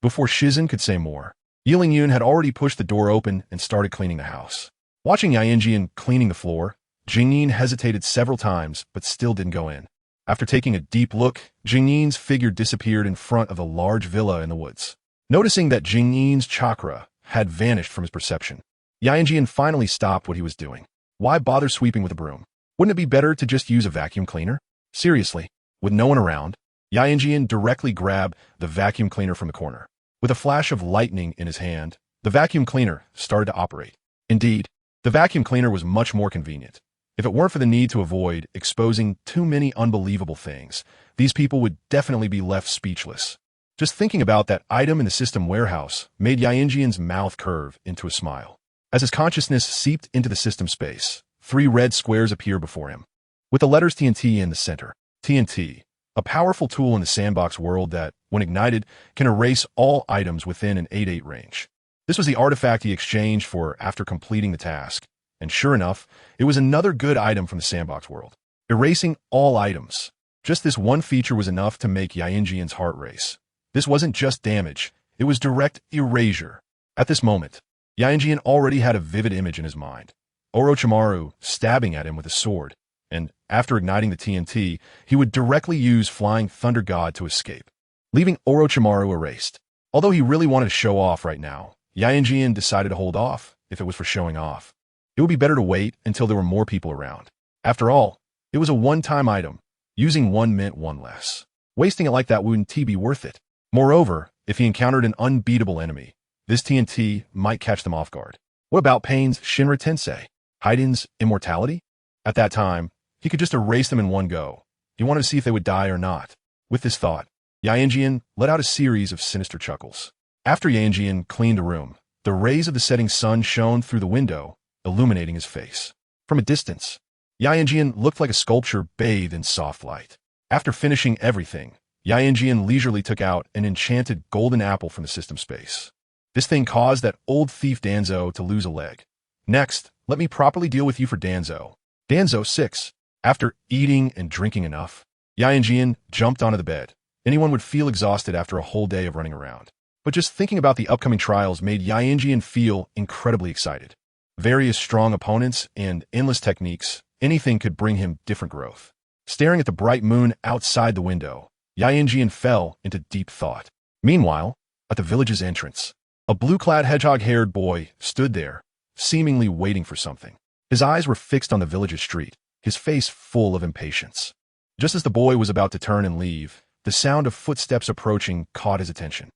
Before Shizen could say more, Yi Lingyun had already pushed the door open and started cleaning the house. Watching Yanjian cleaning the floor, Jingyin hesitated several times but still didn't go in. After taking a deep look, Jingyin's figure disappeared in front of the large villa in the woods. Noticing that Jingyin's chakra had vanished from his perception, Yanjian finally stopped what he was doing. Why bother sweeping with a broom? Wouldn't it be better to just use a vacuum cleaner? Seriously, with no one around, Yanjian directly grabbed the vacuum cleaner from the corner. With a flash of lightning in his hand, the vacuum cleaner started to operate. Indeed, the vacuum cleaner was much more convenient. If it weren't for the need to avoid exposing too many unbelievable things, these people would definitely be left speechless. Just thinking about that item in the system warehouse made Yanjian's mouth curve into a smile. As his consciousness seeped into the system space, 3 red squares appear before him, with the letters TNT in the center. TNT, a powerful tool in the sandbox world that, when ignited, can erase all items within an 8-8 range. This was the artifact he exchanged for after completing the task, and sure enough, it was another good item from the sandbox world. Erasing all items. Just this one feature was enough to make Yanjian's heart race. This wasn't just damage, it was direct erasure. At this moment, Yanjian already had a vivid image in his mind. Orochimaru stabbing at him with a sword, and after igniting the TNT, he would directly use Flying Thunder God to escape, leaving Orochimaru erased. Although he really wanted to show off right now, Yanjian decided to hold off if it was for showing off. It would be better to wait until there were more people around. After all, it was a one-time item. Using one meant one less. Wasting it like that wouldn't be worth it. Moreover, if he encountered an unbeatable enemy, this TNT might catch them off guard. What about Pain's Shinra Tensei? Haiden's immortality? At that time, he could just erase them in one go. He wanted to see if they would die or not. With this thought, Yanjian let out a series of sinister chuckles. After Yanjian cleaned the room, the rays of the setting sun shone through the window, illuminating his face. From a distance, Yanjian looked like a sculpture bathed in soft light. After finishing everything, Yanjian leisurely took out an enchanted golden apple from the system space. This thing caused that old thief Danzo to lose a leg. Next, let me properly deal with you for Danzo. Danzo 6. After eating and drinking enough, Yanjian jumped onto the bed. Anyone would feel exhausted after a whole day of running around. But just thinking about the upcoming trials made Yanjian feel incredibly excited. Various strong opponents and endless techniques, anything could bring him different growth. Staring at the bright moon outside the window, Yanjian fell into deep thought. Meanwhile, at the village's entrance, a blue-clad hedgehog-haired boy stood there, seemingly waiting for something. His eyes were fixed on the village's street, his face full of impatience. Just as the boy was about to turn and leave, the sound of footsteps approaching caught his attention.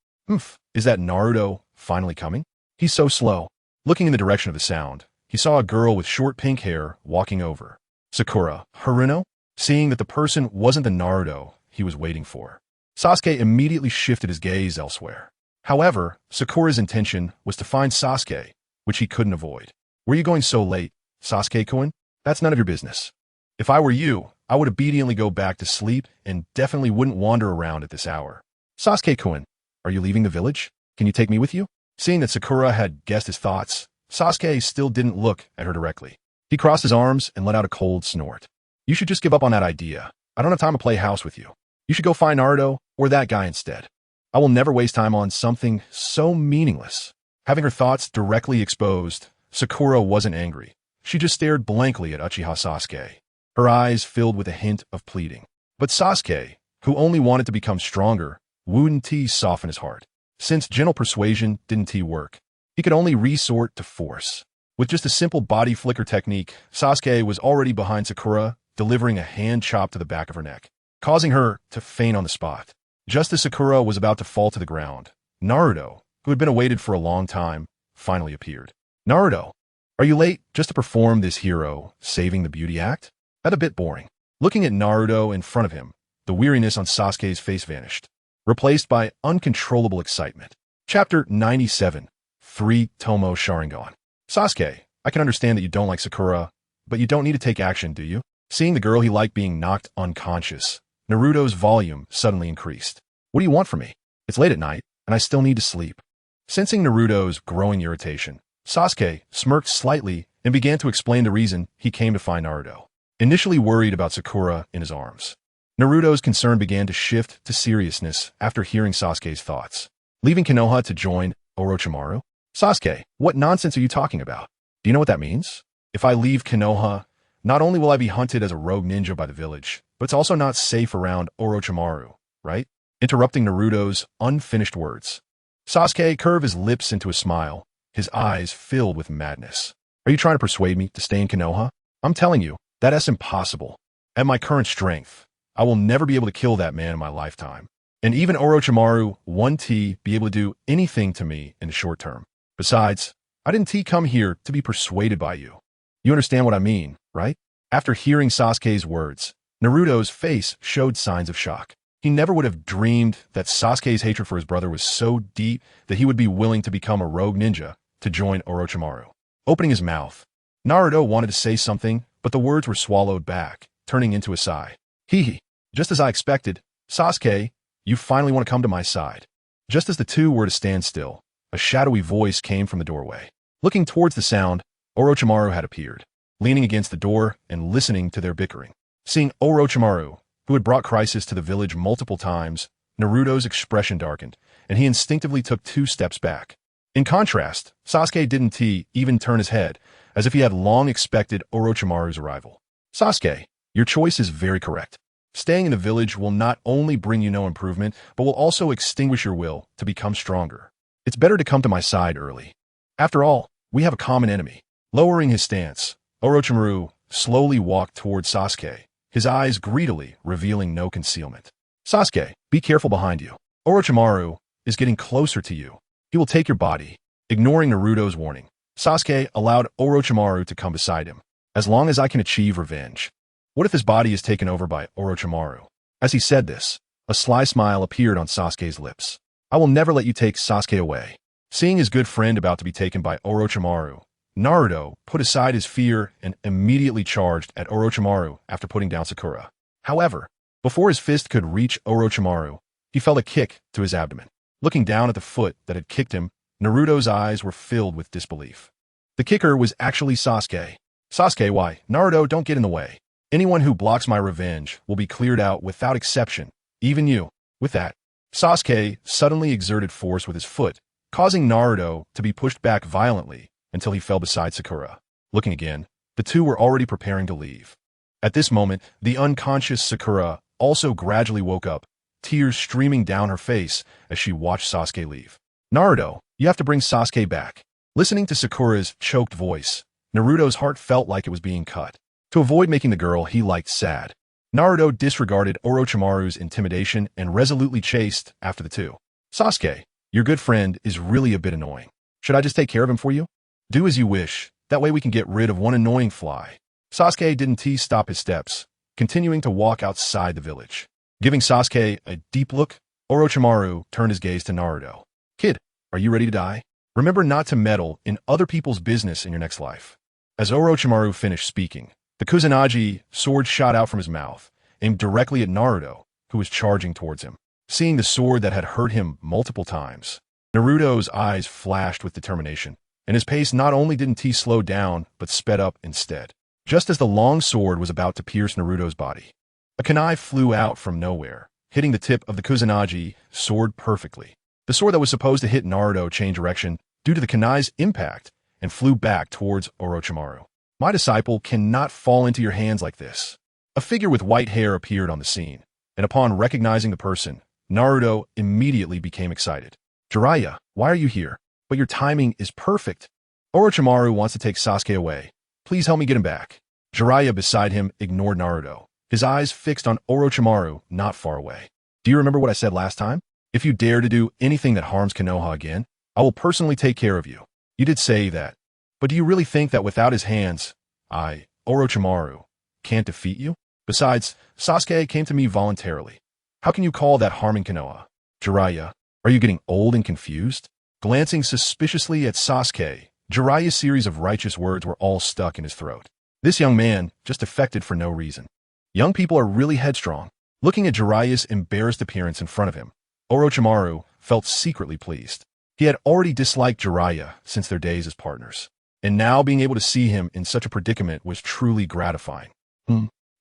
Is that Naruto finally coming? He's so slow. Looking in the direction of the sound, he saw a girl with short pink hair walking over. Sakura, Haruno? Seeing that the person wasn't the Naruto he was waiting for, Sasuke immediately shifted his gaze elsewhere. However, Sakura's intention was to find Sasuke, which he couldn't avoid. Were you going so late, Sasuke-kun? That's none of your business. If I were you, I would obediently go back to sleep and definitely wouldn't wander around at this hour. Sasuke-kun, are you leaving the village? Can you take me with you? Seeing that Sakura had guessed his thoughts, Sasuke still didn't look at her directly. He crossed his arms and let out a cold snort. You should just give up on that idea. I don't have time to play house with you. You should go find Naruto or that guy instead. I will never waste time on something so meaningless. Having her thoughts directly exposed, Sakura wasn't angry. She just stared blankly at Uchiha Sasuke, her eyes filled with a hint of pleading. But Sasuke, who only wanted to become stronger, wouldn't soften his heart. Since gentle persuasion didn't work, he could only resort to force. With just a simple body flicker technique, Sasuke was already behind Sakura, delivering a hand chop to the back of her neck, causing her to faint on the spot. Just as Sakura was about to fall to the ground, Naruto, who had been awaited for a long time, finally appeared. Naruto, are you late just to perform this hero saving the beauty act? That's a bit boring. Looking at Naruto in front of him, the weariness on Sasuke's face vanished, replaced by uncontrollable excitement. Chapter 97, 3 Tomo Sharingan. Sasuke, I can understand that you don't like Sakura, but you don't need to take action, do you? Seeing the girl he liked being knocked unconscious, Naruto's volume suddenly increased. What do you want from me? It's late at night, and I still need to sleep. Sensing Naruto's growing irritation, Sasuke smirked slightly and began to explain the reason he came to find Naruto. Initially worried about Sakura in his arms, Naruto's concern began to shift to seriousness after hearing Sasuke's thoughts. Leaving Konoha to join Orochimaru? Sasuke, what nonsense are you talking about? Do you know what that means? If I leave Konoha, not only will I be hunted as a rogue ninja by the village, but it's also not safe around Orochimaru, right? Interrupting Naruto's unfinished words. Sasuke curved his lips into a smile, his eyes filled with madness. Are you trying to persuade me to stay in Konoha? I'm telling you, that's impossible. At my current strength, I will never be able to kill that man in my lifetime. And even Orochimaru won't be able to do anything to me in the short term. Besides, I didn't come here to be persuaded by you. You understand what I mean, right? After hearing Sasuke's words, Naruto's face showed signs of shock. He never would have dreamed that Sasuke's hatred for his brother was so deep that he would be willing to become a rogue ninja to join Orochimaru. Opening his mouth, Naruto wanted to say something, but the words were swallowed back, turning into a sigh. Hee. Just as I expected, Sasuke, you finally want to come to my side. Just as the two were to stand still, a shadowy voice came from the doorway. Looking towards the sound, Orochimaru had appeared, leaning against the door and listening to their bickering. Seeing Orochimaru, who had brought crisis to the village multiple times, Naruto's expression darkened, and he instinctively took 2 steps back. In contrast, Sasuke didn't even turn his head, as if he had long expected Orochimaru's arrival. Sasuke, your choice is very correct. Staying in the village will not only bring you no improvement, but will also extinguish your will to become stronger. It's better to come to my side early. After all, we have a common enemy. Lowering his stance, Orochimaru slowly walked towards Sasuke, his eyes greedily revealing no concealment. Sasuke, be careful behind you. Orochimaru is getting closer to you. He will take your body. Ignoring Naruto's warning, Sasuke allowed Orochimaru to come beside him. As long as I can achieve revenge. What if his body is taken over by Orochimaru? As he said this, a sly smile appeared on Sasuke's lips. I will never let you take Sasuke away. Seeing his good friend about to be taken by Orochimaru, Naruto put aside his fear and immediately charged at Orochimaru after putting down Sakura. However, before his fist could reach Orochimaru, he felt a kick to his abdomen. Looking down at the foot that had kicked him, Naruto's eyes were filled with disbelief. The kicker was actually Sasuke. Sasuke, why? Naruto, don't get in the way. Anyone who blocks my revenge will be cleared out without exception, even you. With that, Sasuke suddenly exerted force with his foot, causing Naruto to be pushed back violently until he fell beside Sakura. Looking again, the two were already preparing to leave. At this moment, the unconscious Sakura also gradually woke up, tears streaming down her face as she watched Sasuke leave. Naruto, you have to bring Sasuke back. Listening to Sakura's choked voice, Naruto's heart felt like it was being cut. To avoid making the girl he liked sad, Naruto disregarded Orochimaru's intimidation and resolutely chased after the two. Sasuke, your good friend is really a bit annoying. Should I just take care of him for you? Do as you wish, that way we can get rid of one annoying fly. Sasuke didn't stop his steps, continuing to walk outside the village. Giving Sasuke a deep look, Orochimaru turned his gaze to Naruto. Kid, are you ready to die? Remember not to meddle in other people's business in your next life. As Orochimaru finished speaking, the Kusanagi sword shot out from his mouth, aimed directly at Naruto, who was charging towards him. Seeing the sword that had hurt him multiple times, Naruto's eyes flashed with determination, and his pace not only didn't slow down, but sped up instead. Just as the long sword was about to pierce Naruto's body, a kunai flew out from nowhere, hitting the tip of the Kusanagi sword perfectly. The sword that was supposed to hit Naruto changed direction due to the kunai's impact and flew back towards Orochimaru. My disciple cannot fall into your hands like this. A figure with white hair appeared on the scene, and upon recognizing the person, Naruto immediately became excited. Jiraiya, why are you here? But your timing is perfect. Orochimaru wants to take Sasuke away. Please help me get him back. Jiraiya beside him ignored Naruto, his eyes fixed on Orochimaru not far away. Do you remember what I said last time? If you dare to do anything that harms Konoha again, I will personally take care of you. You did say that. But do you really think that without his hands, Orochimaru, can't defeat you? Besides, Sasuke came to me voluntarily. How can you call that harming Konoha? Jiraiya, are you getting old and confused? Glancing suspiciously at Sasuke, Jiraiya's series of righteous words were all stuck in his throat. This young man just defected for no reason. Young people are really headstrong. Looking at Jiraiya's embarrassed appearance in front of him, Orochimaru felt secretly pleased. He had already disliked Jiraiya since their days as partners, and now being able to see him in such a predicament was truly gratifying.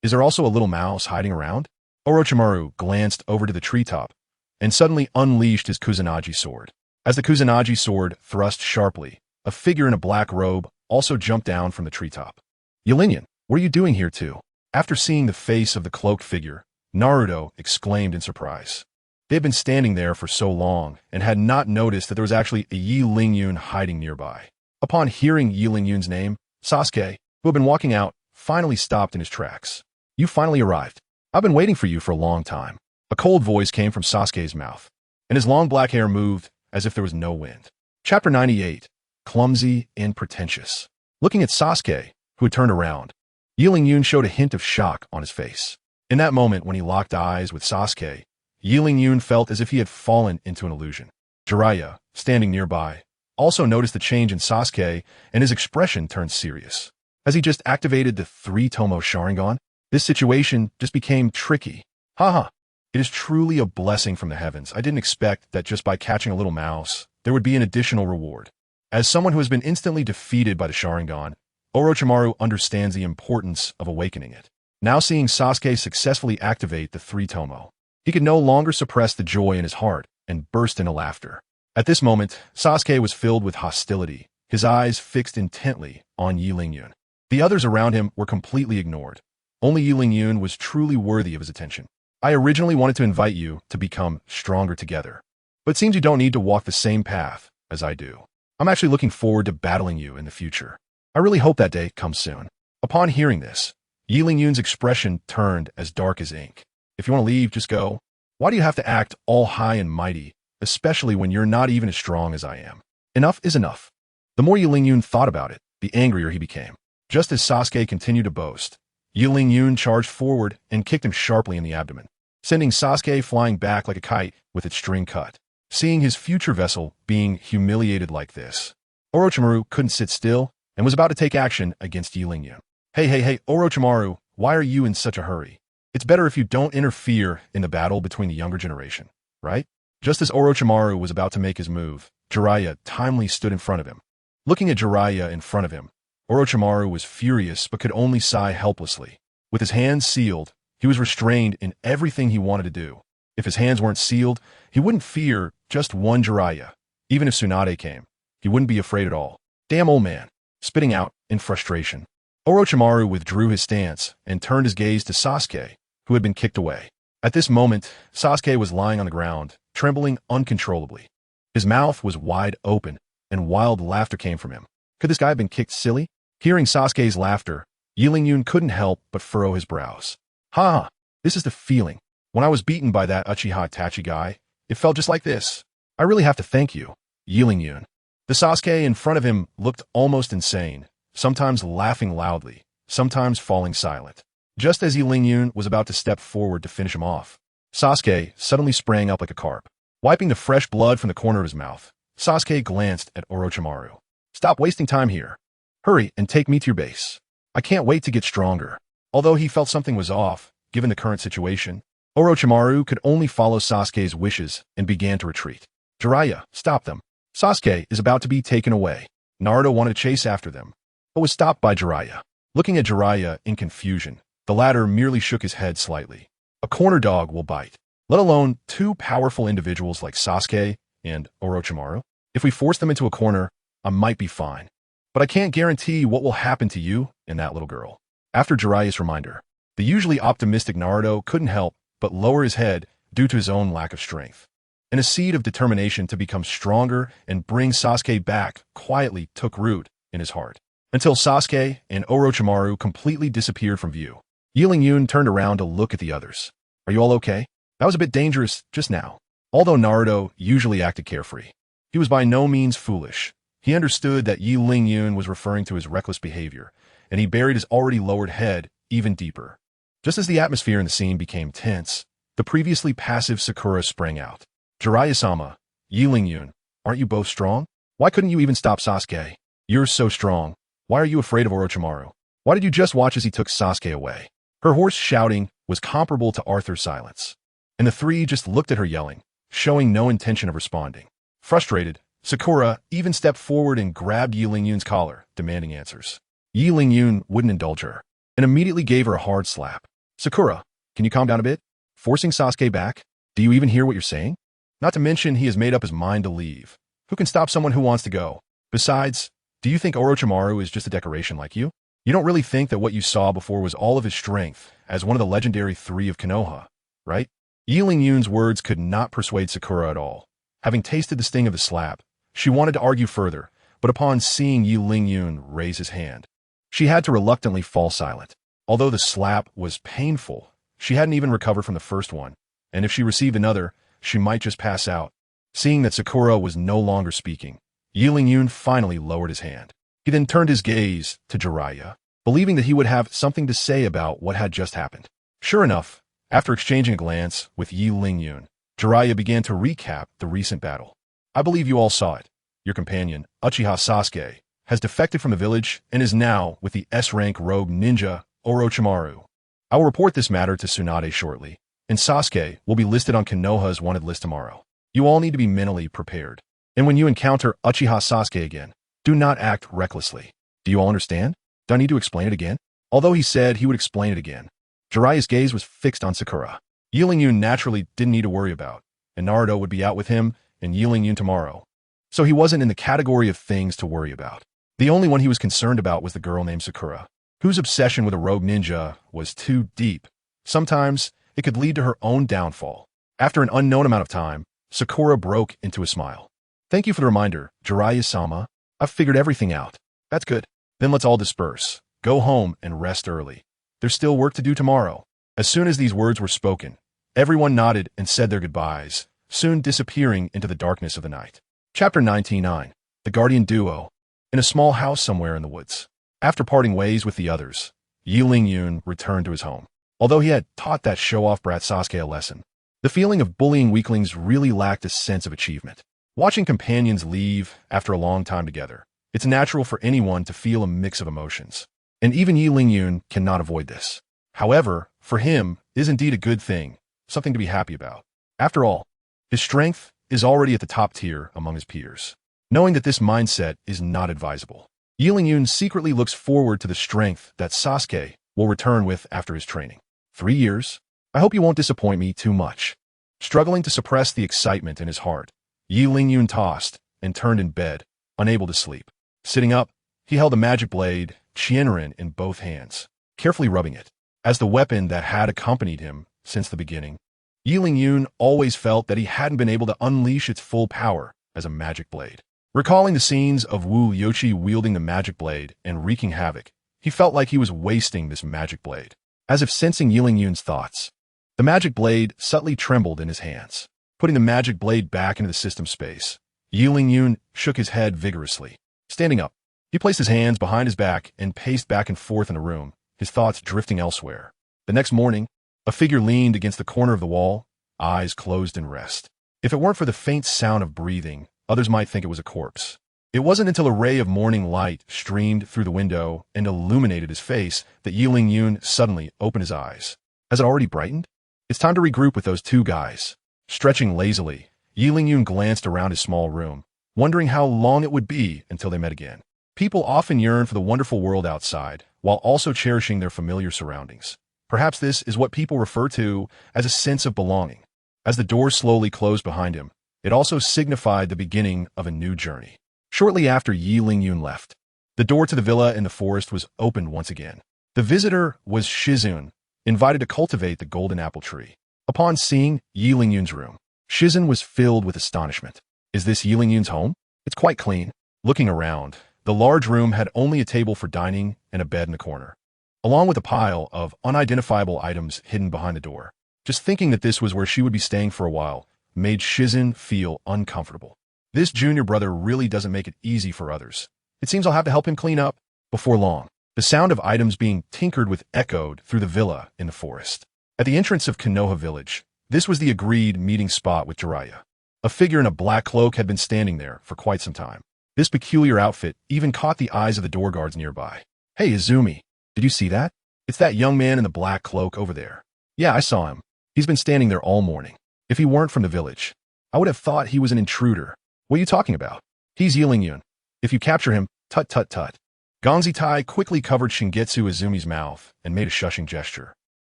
Is there also a little mouse hiding around? Orochimaru glanced over to the treetop and suddenly unleashed his Kusanagi sword. As the Kusanagi sword thrust sharply, a figure in a black robe also jumped down from the treetop. Qianren, what are you doing here too? After seeing the face of the cloaked figure, Naruto exclaimed in surprise. They had been standing there for so long and had not noticed that there was actually a Yi Lingyun hiding nearby. Upon hearing Yi Lingyun's name, Sasuke, who had been walking out, finally stopped in his tracks. You finally arrived. I've been waiting for you for a long time. A cold voice came from Sasuke's mouth, and his long black hair moved as if there was no wind. Chapter 98, Clumsy and Pretentious. Looking at Sasuke, who had turned around, Yi Lingyun showed a hint of shock on his face. In that moment when he locked eyes with Sasuke, Yi Lingyun felt as if he had fallen into an illusion. Jiraiya, standing nearby, also noticed the change in Sasuke, and his expression turned serious. Has he just activated the 3-tomo Sharingan? This situation just became tricky. Haha. It is truly a blessing from the heavens. I didn't expect that just by catching a little mouse, there would be an additional reward. As someone who has been instantly defeated by the Sharingan, Orochimaru understands the importance of awakening it. Now seeing Sasuke successfully activate the 3-tomo, he could no longer suppress the joy in his heart and burst into laughter. At this moment, Sasuke was filled with hostility, his eyes fixed intently on Yi Lingyun. The others around him were completely ignored. Only Yi Lingyun was truly worthy of his attention. I originally wanted to invite you to become stronger together, but it seems you don't need to walk the same path as I do. I'm actually looking forward to battling you in the future. I really hope that day comes soon. Upon hearing this, Yi Lingyun's expression turned as dark as ink. If you want to leave, just go. Why do you have to act all high and mighty, especially when you're not even as strong as I am? Enough is enough. The more Yi Lingyun thought about it, the angrier he became. Just as Sasuke continued to boast, Yi Lingyun charged forward and kicked him sharply in the abdomen, sending Sasuke flying back like a kite with its string cut. Seeing his future vessel being humiliated like this, Orochimaru couldn't sit still and was about to take action against Yi Lingyun. Hey, Orochimaru, why are you in such a hurry? It's better if you don't interfere in the battle between the younger generation, right? Just as Orochimaru was about to make his move, Jiraiya timely stood in front of him. Looking at Jiraiya in front of him, Orochimaru was furious but could only sigh helplessly. With his hands sealed, he was restrained in everything he wanted to do. If his hands weren't sealed, he wouldn't fear just one Jiraiya. Even if Tsunade came, he wouldn't be afraid at all. Damn old man. Spitting out in frustration, Orochimaru withdrew his stance and turned his gaze to Sasuke, who had been kicked away. At this moment, Sasuke was lying on the ground, trembling uncontrollably. His mouth was wide open, and wild laughter came from him. Could this guy have been kicked silly? Hearing Sasuke's laughter, Yi Lingyun couldn't help but furrow his brows. Ha! This is the feeling. When I was beaten by that Uchiha Itachi guy, it felt just like this. I really have to thank you, Yi Lingyun. The Sasuke in front of him looked almost insane, sometimes laughing loudly, sometimes falling silent. Just as Yi Lingyun was about to step forward to finish him off, Sasuke suddenly sprang up like a carp. Wiping the fresh blood from the corner of his mouth, Sasuke glanced at Orochimaru. Stop wasting time here. Hurry and take me to your base. I can't wait to get stronger. Although he felt something was off, given the current situation, Orochimaru could only follow Sasuke's wishes and began to retreat. Jiraiya, stop them. Sasuke is about to be taken away. Naruto wanted to chase after them, but was stopped by Jiraiya. Looking at Jiraiya in confusion, the latter merely shook his head slightly. A corner dog will bite, let alone two powerful individuals like Sasuke and Orochimaru. If we force them into a corner, I might be fine, but I can't guarantee what will happen to you and that little girl. After Jiraiya's reminder, the usually optimistic Naruto couldn't help but lower his head due to his own lack of strength. And a seed of determination to become stronger and bring Sasuke back quietly took root in his heart. Until Sasuke and Orochimaru completely disappeared from view. Yi Lingyun turned around to look at the others. Are you all okay? That was a bit dangerous just now. Although Naruto usually acted carefree, he was by no means foolish. He understood that Yi Lingyun was referring to his reckless behavior, and he buried his already lowered head even deeper. Just as the atmosphere in the scene became tense, the previously passive Sakura sprang out. Jiraiya-sama, Yi Lingyun, aren't you both strong? Why couldn't you even stop Sasuke? You're so strong. Why are you afraid of Orochimaru? Why did you just watch as he took Sasuke away? Her hoarse shouting was comparable to Arthur's silence, and the three just looked at her yelling, showing no intention of responding. Frustrated, Sakura even stepped forward and grabbed Yi Lingyun's collar, demanding answers. Yi Lingyun wouldn't indulge her, and immediately gave her a hard slap. Sakura, can you calm down a bit? Forcing Sasuke back? Do you even hear what you're saying? Not to mention he has made up his mind to leave. Who can stop someone who wants to go? Besides, do you think Orochimaru is just a decoration like you? You don't really think that what you saw before was all of his strength as one of the legendary three of Konoha, right? Yi Lingyun's words could not persuade Sakura at all. Having tasted the sting of the slap, she wanted to argue further, but upon seeing Yi Lingyun raise his hand, she had to reluctantly fall silent. Although the slap was painful, she hadn't even recovered from the first one, and if she received another, she might just pass out. Seeing that Sakura was no longer speaking, Yi Lingyun finally lowered his hand. He then turned his gaze to Jiraiya, believing that he would have something to say about what had just happened. Sure enough, after exchanging a glance with Yi Lingyun, Jiraiya began to recap the recent battle. I believe you all saw it. Your companion, Uchiha Sasuke, has defected from the village and is now with the S-rank rogue ninja, Orochimaru. I will report this matter to Tsunade shortly, and Sasuke will be listed on Konoha's wanted list tomorrow. You all need to be mentally prepared. And when you encounter Uchiha Sasuke again, do not act recklessly. Do you all understand? Do I need to explain it again? Although he said he would explain it again, Jiraiya's gaze was fixed on Sakura. Yi Lingyun naturally didn't need to worry about, and Naruto would be out with him and Yi Lingyun tomorrow. So he wasn't in the category of things to worry about. The only one he was concerned about was the girl named Sakura, whose obsession with a rogue ninja was too deep. Sometimes it could lead to her own downfall. After an unknown amount of time, Sakura broke into a smile. Thank you for the reminder, Jiraiya-sama. I've figured everything out. That's good. Then let's all disperse. Go home and rest early. There's still work to do tomorrow. As soon as these words were spoken, everyone nodded and said their goodbyes, soon disappearing into the darkness of the night. Chapter 99. The Guardian Duo. In a small house somewhere in the woods. After parting ways with the others, Yi Lingyun returned to his home. Although he had taught that show-off brat Sasuke a lesson, the feeling of bullying weaklings really lacked a sense of achievement. Watching companions leave after a long time together, it's natural for anyone to feel a mix of emotions. And even Yi Lingyun cannot avoid this. However, for him, it is indeed a good thing, something to be happy about. After all, his strength is already at the top tier among his peers. Knowing that this mindset is not advisable, Yi Lingyun secretly looks forward to the strength that Sasuke will return with after his training. 3 years? I hope you won't disappoint me too much. Struggling to suppress the excitement in his heart, Yi Lingyun tossed and turned in bed, unable to sleep. Sitting up, he held the magic blade, Qianren, in both hands, carefully rubbing it. As the weapon that had accompanied him since the beginning, Yi Lingyun always felt that he hadn't been able to unleash its full power as a magic blade. Recalling the scenes of Wu Yoshi wielding the magic blade and wreaking havoc, he felt like he was wasting this magic blade. As if sensing Yi Lingyun's thoughts, the magic blade subtly trembled in his hands. Putting the magic blade back into the system space, Yi Lingyun shook his head vigorously. Standing up, he placed his hands behind his back and paced back and forth in the room, his thoughts drifting elsewhere. The next morning, a figure leaned against the corner of the wall, eyes closed in rest. If it weren't for the faint sound of breathing, others might think it was a corpse. It wasn't until a ray of morning light streamed through the window and illuminated his face that Yi Lingyun suddenly opened his eyes. Has it already brightened? It's time to regroup with those two guys. Stretching lazily, Yi Lingyun glanced around his small room, wondering how long it would be until they met again. People often yearn for the wonderful world outside, while also cherishing their familiar surroundings. Perhaps this is what people refer to as a sense of belonging. As the door slowly closed behind him, it also signified the beginning of a new journey. Shortly after Yi Lingyun left, the door to the villa in the forest was opened once again. The visitor was Shizun, invited to cultivate the golden apple tree. Upon seeing Yi Lingyun's room, Shizun was filled with astonishment. Is this Yi Lingyun's home? It's quite clean. Looking around, The large room had only a table for dining and a bed in the corner, along with a pile of unidentifiable items hidden behind the door. Just thinking that this was where she would be staying for a while made Shizen feel uncomfortable. This junior brother really doesn't make it easy for others. It seems I'll have to help him clean up before long. The sound of items being tinkered with echoed through the villa in the forest. At the entrance of Konoha village, this was the agreed meeting spot with Jiraiya. A figure in a black cloak had been standing there for quite some time. This peculiar outfit even caught the eyes of the door guards nearby. "Hey, Izumi, did you see that? It's that young man in the black cloak over there." "Yeah, I saw him. He's been standing there all morning. If he weren't from the village, I would have thought he was an intruder." "What are you talking about?" "He's Yiling-yun. If you capture him, tut tut tut." Gonzi Tai quickly covered Shingetsu Izumi's mouth and made a shushing gesture.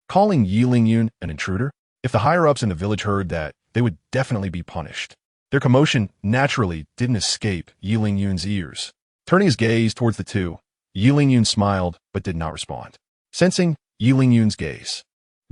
Calling Yiling-yun an intruder? If the higher-ups in the village heard that, they would definitely be punished. Their commotion naturally didn't escape Yiling-yun's ears. Turning his gaze towards the two, Yiling-yun smiled but did not respond. Sensing Yiling-yun's gaze,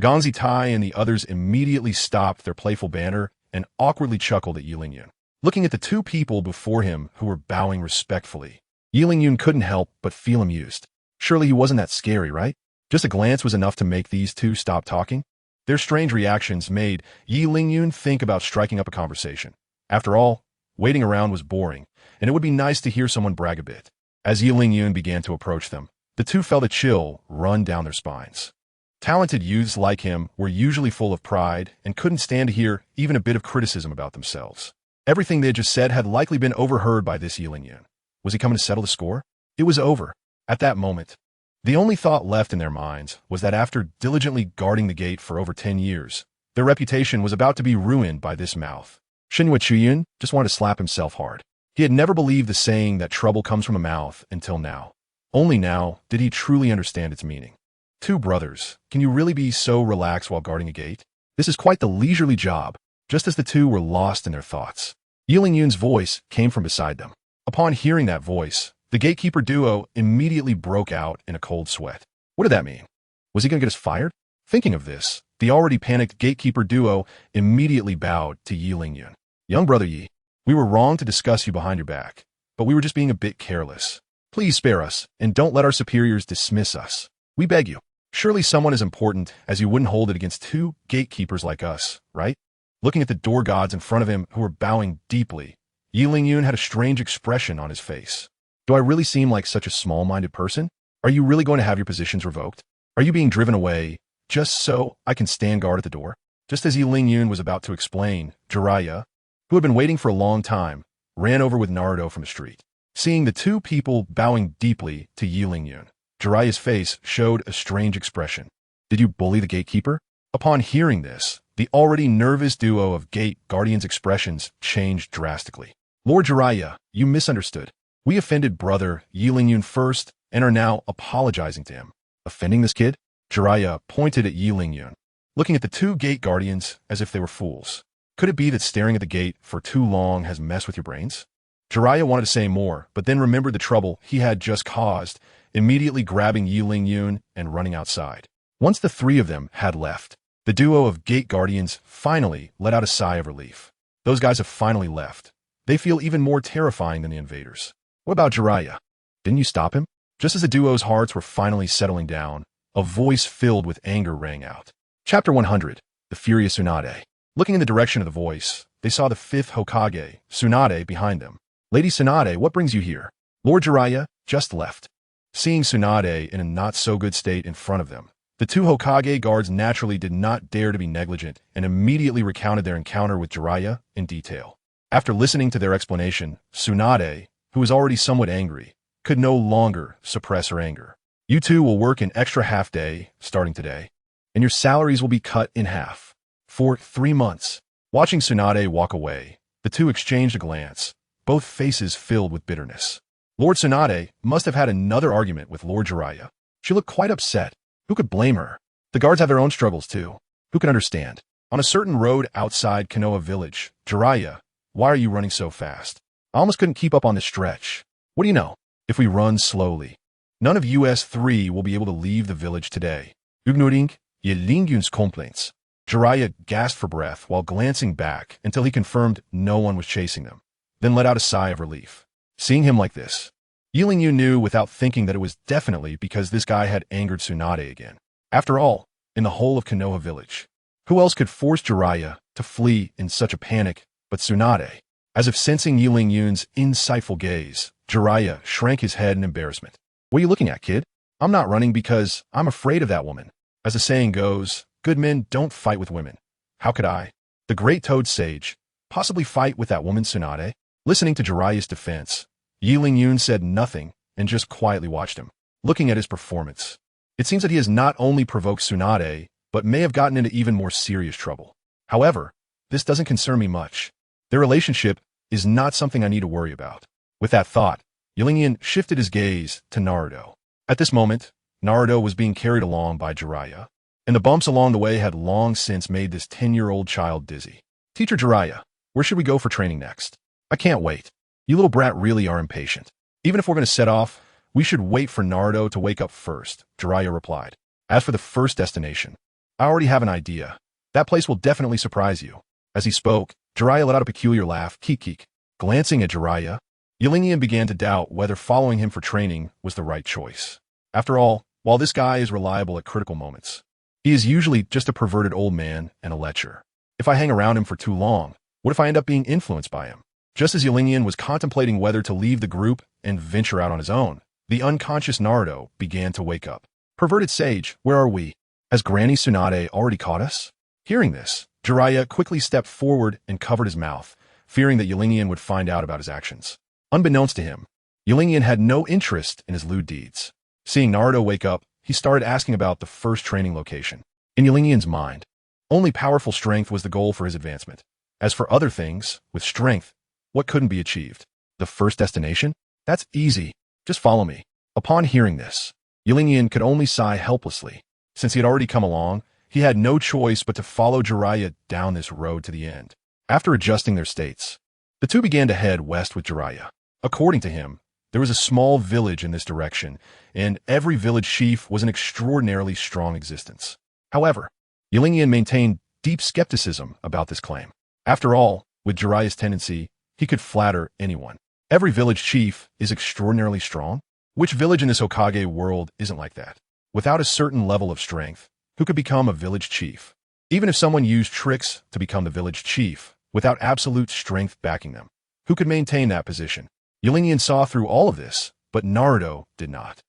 Gonzi Tai and the others immediately stopped their playful banter and awkwardly chuckled at Yiling-yun. Looking at the two people before him who were bowing respectfully, Yiling-yun couldn't help but feel amused. Surely he wasn't that scary, right? Just a glance was enough to make these two stop talking. Their strange reactions made Yiling-yun think about striking up a conversation. After all, waiting around was boring, and it would be nice to hear someone brag a bit. As Yiling-yun began to approach them, the two felt a chill run down their spines. Talented youths like him were usually full of pride and couldn't stand to hear even a bit of criticism about themselves. Everything they had just said had likely been overheard by this Yiling-yun. Was he coming to settle the score? It was over. At that moment, the only thought left in their minds was that after diligently guarding the gate for over 10 years, their reputation was about to be ruined by this mouth. Shinhua Chuyun just wanted to slap himself hard. He had never believed the saying that trouble comes from a mouth until now. Only now did he truly understand its meaning. Two brothers, can you really be so relaxed while guarding a gate? This is quite the leisurely job. Just as the two were lost in their thoughts, Yiling-yun's voice came from beside them. Upon hearing that voice, the gatekeeper duo immediately broke out in a cold sweat. What did that mean? Was he going to get us fired? Thinking of this, the already panicked gatekeeper duo immediately bowed to Yiling-yun. "Young brother Yi, we were wrong to discuss you behind your back, but we were just being a bit careless. Please spare us, and don't let our superiors dismiss us. We beg you. Surely someone as important as you wouldn't hold it against two gatekeepers like us, right?" Looking at the door gods in front of him who were bowing deeply, Yiling-yun had a strange expression on his face. "Do I really seem like such a small-minded person? Are you really going to have your positions revoked? Are you being driven away just so I can stand guard at the door?" Just as Yiling-yun was about to explain, Jiraiya, who had been waiting for a long time, ran over with Naruto from the street. Seeing the two people bowing deeply to Yiling-yun, Jiraiya's face showed a strange expression. "Did you bully the gatekeeper?" Upon hearing this, the already nervous duo of gate guardians' expressions changed drastically. "Lord Jiraiya, you misunderstood. We offended brother Yiling-yun first and are now apologizing to him." "Offending this kid?" Jiraiya pointed at Yiling-yun, looking at the two gate guardians as if they were fools. "Could it be that staring at the gate for too long has messed with your brains?" Jiraiya wanted to say more, but then remembered the trouble he had just caused, immediately grabbing Yiling-yun and running outside. Once the three of them had left, the duo of gate guardians finally let out a sigh of relief. Those guys have finally left. They feel even more terrifying than the invaders. What about Jiraiya? Didn't you stop him? Just as the duo's hearts were finally settling down, a voice filled with anger rang out. Chapter 100, The Furious Tsunade. Looking in the direction of the voice, they saw the fifth Hokage, Tsunade, behind them. "Lady Tsunade, what brings you here?" "Lord Jiraiya just left." Seeing Tsunade in a not-so-good state in front of them, the two Hokage guards naturally did not dare to be negligent and immediately recounted their encounter with Jiraiya in detail. After listening to their explanation, Tsunade, who was already somewhat angry, could no longer suppress her anger. "You two will work an extra half-day starting today, and your salaries will be cut in half. For 3 months. Watching Tsunade walk away, the two exchanged a glance, both faces filled with bitterness. Lord Tsunade must have had another argument with Lord Jiraiya. She looked quite upset. Who could blame her? The guards have their own struggles too. Who can understand? On a certain road outside Konoha village, "Jiraiya, why are you running so fast? I almost couldn't keep up on this stretch. What do you know? If we run slowly, none of US 3 will be able to leave the village today." Ignoring Yiling-yun's complaints, Jiraiya gasped for breath while glancing back until he confirmed no one was chasing them, then let out a sigh of relief. Seeing him like this, Yulingyu knew without thinking that it was definitely because this guy had angered Tsunade again. After all, in the whole of Konoha village, who else could force Jiraiya to flee in such a panic but Tsunade? As if sensing Yulingyu's insightful gaze, Jiraiya shrank his head in embarrassment. What are you looking at, kid? I'm not running because I'm afraid of that woman. As the saying goes, good men don't fight with women. How could I, the great Toad Sage, possibly fight with that woman Tsunade? Listening to Jiraiya's defense, Yulingyu said nothing and just quietly watched him, looking at his performance. It seems that he has not only provoked Tsunade, but may have gotten into even more serious trouble. However, this doesn't concern me much. Their relationship is not something I need to worry about. With that thought, Yulingyu shifted his gaze to Naruto. At this moment, Naruto was being carried along by Jiraiya, and the bumps along the way had long since made this 10-year-old child dizzy. Teacher Jiraiya, where should we go for training next? I can't wait. You little brat really are impatient. Even if we're going to set off, we should wait for Naruto to wake up first, Jiraiya replied. As for the first destination, I already have an idea. That place will definitely surprise you. As he spoke, Jiraiya let out a peculiar laugh, keek. Glancing at Jiraiya, Yulingyu began to doubt whether following him for training was the right choice. After all, while this guy is reliable at critical moments, he is usually just a perverted old man and a lecher. If I hang around him for too long, what if I end up being influenced by him? Just as Yulingyu was contemplating whether to leave the group and venture out on his own, the unconscious Naruto began to wake up. Perverted sage, where are we? Has Granny Tsunade already caught us? Hearing this, Jiraiya quickly stepped forward and covered his mouth, fearing that Yulingyu would find out about his actions. Unbeknownst to him, Yulingyu had no interest in his lewd deeds. Seeing Naruto wake up, he started asking about the first training location. In Yulingyu's mind, only powerful strength was the goal for his advancement. As for other things, with strength, what couldn't be achieved? The first destination? That's easy. Just follow me. Upon hearing this, Yulingyu could only sigh helplessly. Since he had already come along, he had no choice but to follow Jiraiya down this road to the end. After adjusting their states, the two began to head west with Jiraiya. According to him, there was a small village in this direction, and every village chief was an extraordinarily strong existence. However, Yulingyu maintained deep skepticism about this claim. After all, with Jiraiya's tendency, he could flatter anyone. Every village chief is extraordinarily strong. Which village in this Hokage world isn't like that? Without a certain level of strength, who could become a village chief? Even if someone used tricks to become the village chief, without absolute strength backing them, who could maintain that position? Yulingyu saw through all of this, but Naruto did not.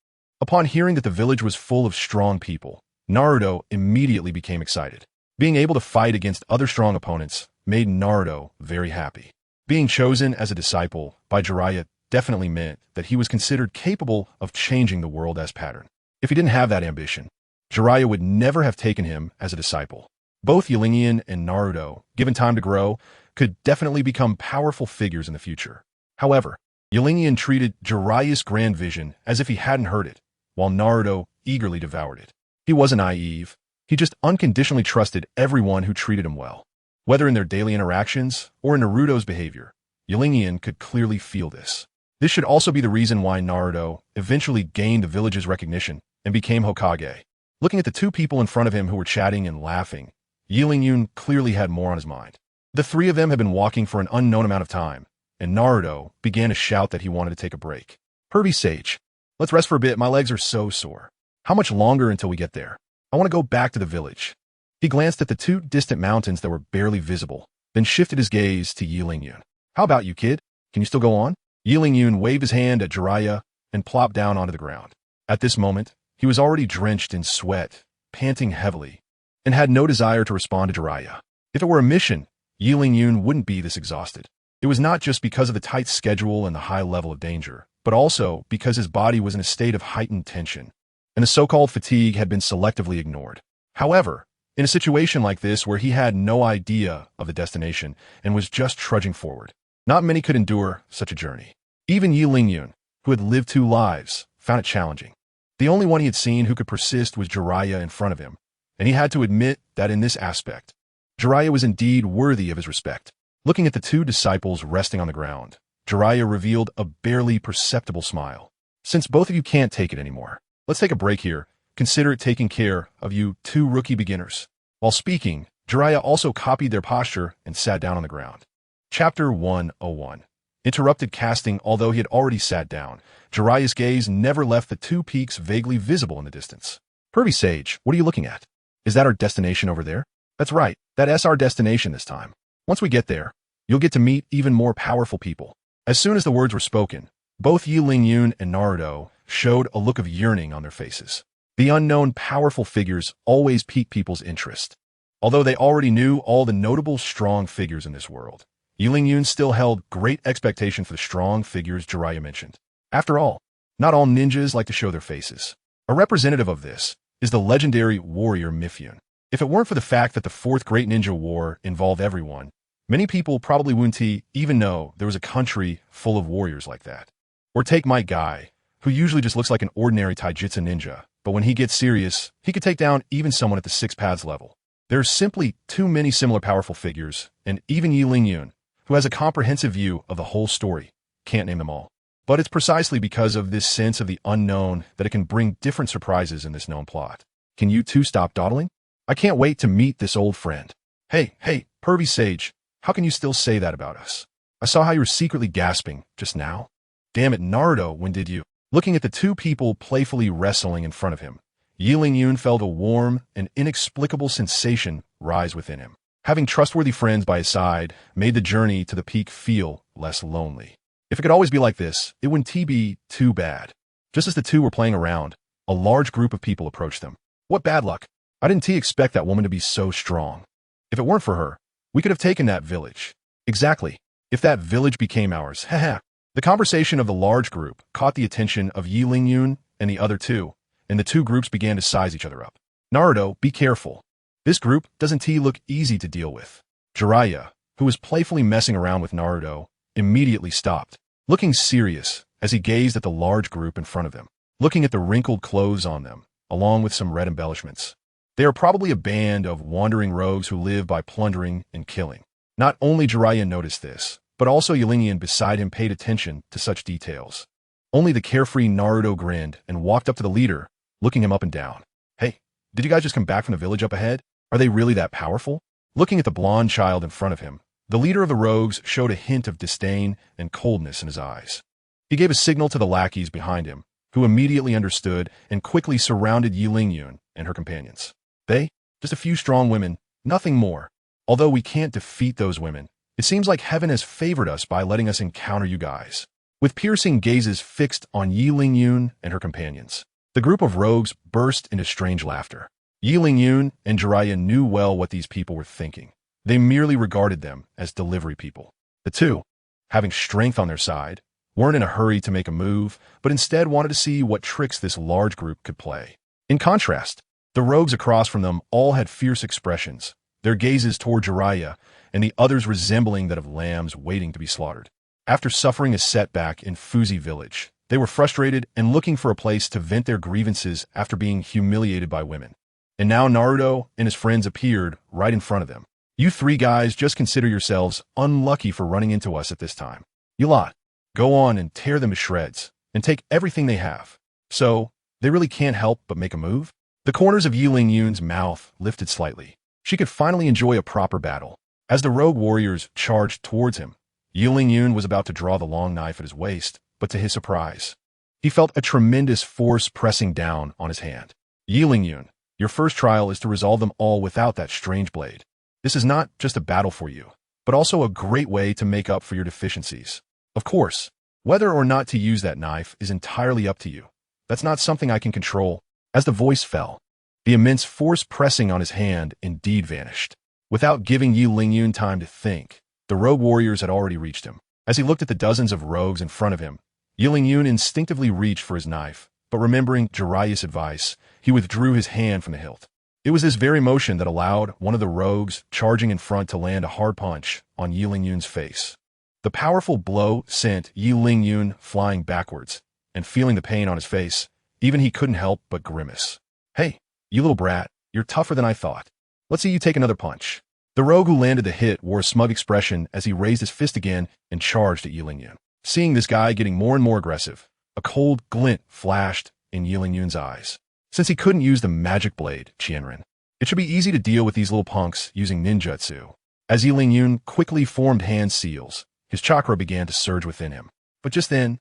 Upon hearing that the village was full of strong people, Naruto immediately became excited. Being able to fight against other strong opponents made Naruto very happy. Being chosen as a disciple by Jiraiya definitely meant that he was considered capable of changing the world as pattern. If he didn't have that ambition, Jiraiya would never have taken him as a disciple. Both Yulingyu and Naruto, given time to grow, could definitely become powerful figures in the future. However, Yulingyu treated Jiraiya's grand vision as if he hadn't heard it, while Naruto eagerly devoured it. He wasn't naive. He just unconditionally trusted everyone who treated him well. Whether in their daily interactions or in Naruto's behavior, Yulingyu could clearly feel this. This should also be the reason why Naruto eventually gained the village's recognition and became Hokage. Looking at the two people in front of him who were chatting and laughing, Yulingyu clearly had more on his mind. The three of them had been walking for an unknown amount of time, and Naruto began to shout that he wanted to take a break. Herbie Sage, let's rest for a bit, my legs are so sore. How much longer until we get there? I want to go back to the village. He glanced at the two distant mountains that were barely visible, then shifted his gaze to Yulingyu. How about you, kid? Can you still go on? Yulingyu waved his hand at Jiraiya and plopped down onto the ground. At this moment, he was already drenched in sweat, panting heavily, and had no desire to respond to Jiraiya. If it were a mission, Yulingyu wouldn't be this exhausted. It was not just because of the tight schedule and the high level of danger, but also because his body was in a state of heightened tension, and the so-called fatigue had been selectively ignored. However, in a situation like this where he had no idea of the destination and was just trudging forward, not many could endure such a journey. Even Yulingyu, who had lived 2 lives, found it challenging. The only one he had seen who could persist was Jiraiya in front of him, and he had to admit that in this aspect, Jiraiya was indeed worthy of his respect. Looking at the two disciples resting on the ground, Jiraiya revealed a barely perceptible smile. Since both of you can't take it anymore, let's take a break here. Consider it taking care of you 2 rookie beginners. While speaking, Jiraiya also copied their posture and sat down on the ground. Chapter 101. interrupted casting although he had already sat down. Jiraiya's gaze never left the two peaks vaguely visible in the distance. Pervy Sage, what are you looking at? Is that our destination over there? That's right, that's our destination this time. Once we get there, you'll get to meet even more powerful people. As soon as the words were spoken, both Yi Lingyun and Naruto showed a look of yearning on their faces. The unknown powerful figures always pique people's interest. Although they already knew all the notable strong figures in this world, Yi Lingyun still held great expectation for the strong figures Jiraiya mentioned. After all, not all ninjas like to show their faces. A representative of this is the legendary warrior Mifune. If it weren't for the fact that the Fourth Great Ninja War involved everyone, many people probably wouldn't even know there was a country full of warriors like that. Or take my guy, who usually just looks like an ordinary taijutsu ninja, but when he gets serious, he could take down even someone at the Six Paths level. There's simply too many similar powerful figures, and even Yi Lingyun, who has a comprehensive view of the whole story, can't name them all. But it's precisely because of this sense of the unknown that it can bring different surprises in this known plot. Can you two stop dawdling? I can't wait to meet this old friend. Hey, Pervy Sage, how can you still say that about us? I saw how you were secretly gasping just now. Damn it, Naruto, when did you? Looking at the two people playfully wrestling in front of him, Yi Lingyun felt a warm and inexplicable sensation rise within him. Having trustworthy friends by his side made the journey to the peak feel less lonely. If it could always be like this, it wouldn't be too bad. Just as the two were playing around, a large group of people approached them. What bad luck. I didn't expect that woman to be so strong. If it weren't for her, we could have taken that village. Exactly. If that village became ours, haha. The conversation of the large group caught the attention of Yi Lingyun and the other two, and the two groups began to size each other up. Naruto, be careful. This group doesn't look easy to deal with. Jiraiya, who was playfully messing around with Naruto, immediately stopped, looking serious as he gazed at the large group in front of him, looking at the wrinkled clothes on them, along with some red embellishments. They are probably a band of wandering rogues who live by plundering and killing. Not only Jiraiya noticed this, but also Yi Lingyun beside him paid attention to such details. Only the carefree Naruto grinned and walked up to the leader, looking him up and down. Hey, did you guys just come back from the village up ahead? Are they really that powerful? Looking at the blonde child in front of him, the leader of the rogues showed a hint of disdain and coldness in his eyes. He gave a signal to the lackeys behind him, who immediately understood and quickly surrounded Yi Lingyun and her companions. They? Just a few strong women, nothing more. Although we can't defeat those women, it seems like heaven has favored us by letting us encounter you guys. With piercing gazes fixed on Yi Lingyun and her companions, the group of rogues burst into strange laughter. Yi Lingyun and Jiraiya knew well what these people were thinking. They merely regarded them as delivery people. The two, having strength on their side, weren't in a hurry to make a move, but instead wanted to see what tricks this large group could play. In contrast, the rogues across from them all had fierce expressions, their gazes toward Jiraiya and the others resembling that of lambs waiting to be slaughtered. After suffering a setback in Fuzi village, they were frustrated and looking for a place to vent their grievances after being humiliated by women. And now Naruto and his friends appeared right in front of them. You three guys just consider yourselves unlucky for running into us at this time. You lot, go on and tear them to shreds, and take everything they have. So, they really can't help but make a move? The corners of Yi Lingyun's mouth lifted slightly. She could finally enjoy a proper battle. As the rogue warriors charged towards him, Yi Lingyun was about to draw the long knife at his waist, but to his surprise, he felt a tremendous force pressing down on his hand. Yi Lingyun, your first trial is to resolve them all without that strange blade. This is not just a battle for you, but also a great way to make up for your deficiencies. Of course, whether or not to use that knife is entirely up to you. That's not something I can control. As the voice fell, the immense force pressing on his hand indeed vanished. Without giving Yi Lingyun time to think, the rogue warriors had already reached him. As he looked at the dozens of rogues in front of him, Yi Lingyun instinctively reached for his knife, but remembering Jiraiya's advice, he withdrew his hand from the hilt. It was this very motion that allowed one of the rogues charging in front to land a hard punch on Yi Lingyun's face. The powerful blow sent Yi Lingyun flying backwards, and feeling the pain on his face, even he couldn't help but grimace. Hey, you little brat, you're tougher than I thought. Let's see you take another punch. The rogue who landed the hit wore a smug expression as he raised his fist again and charged at Yi Lingyun. Seeing this guy getting more and more aggressive, a cold glint flashed in Yi Lingyun's eyes. Since he couldn't use the magic blade, Qianren, it should be easy to deal with these little punks using ninjutsu. As Yi Lingyun quickly formed hand seals, His chakra began to surge within him. But just then,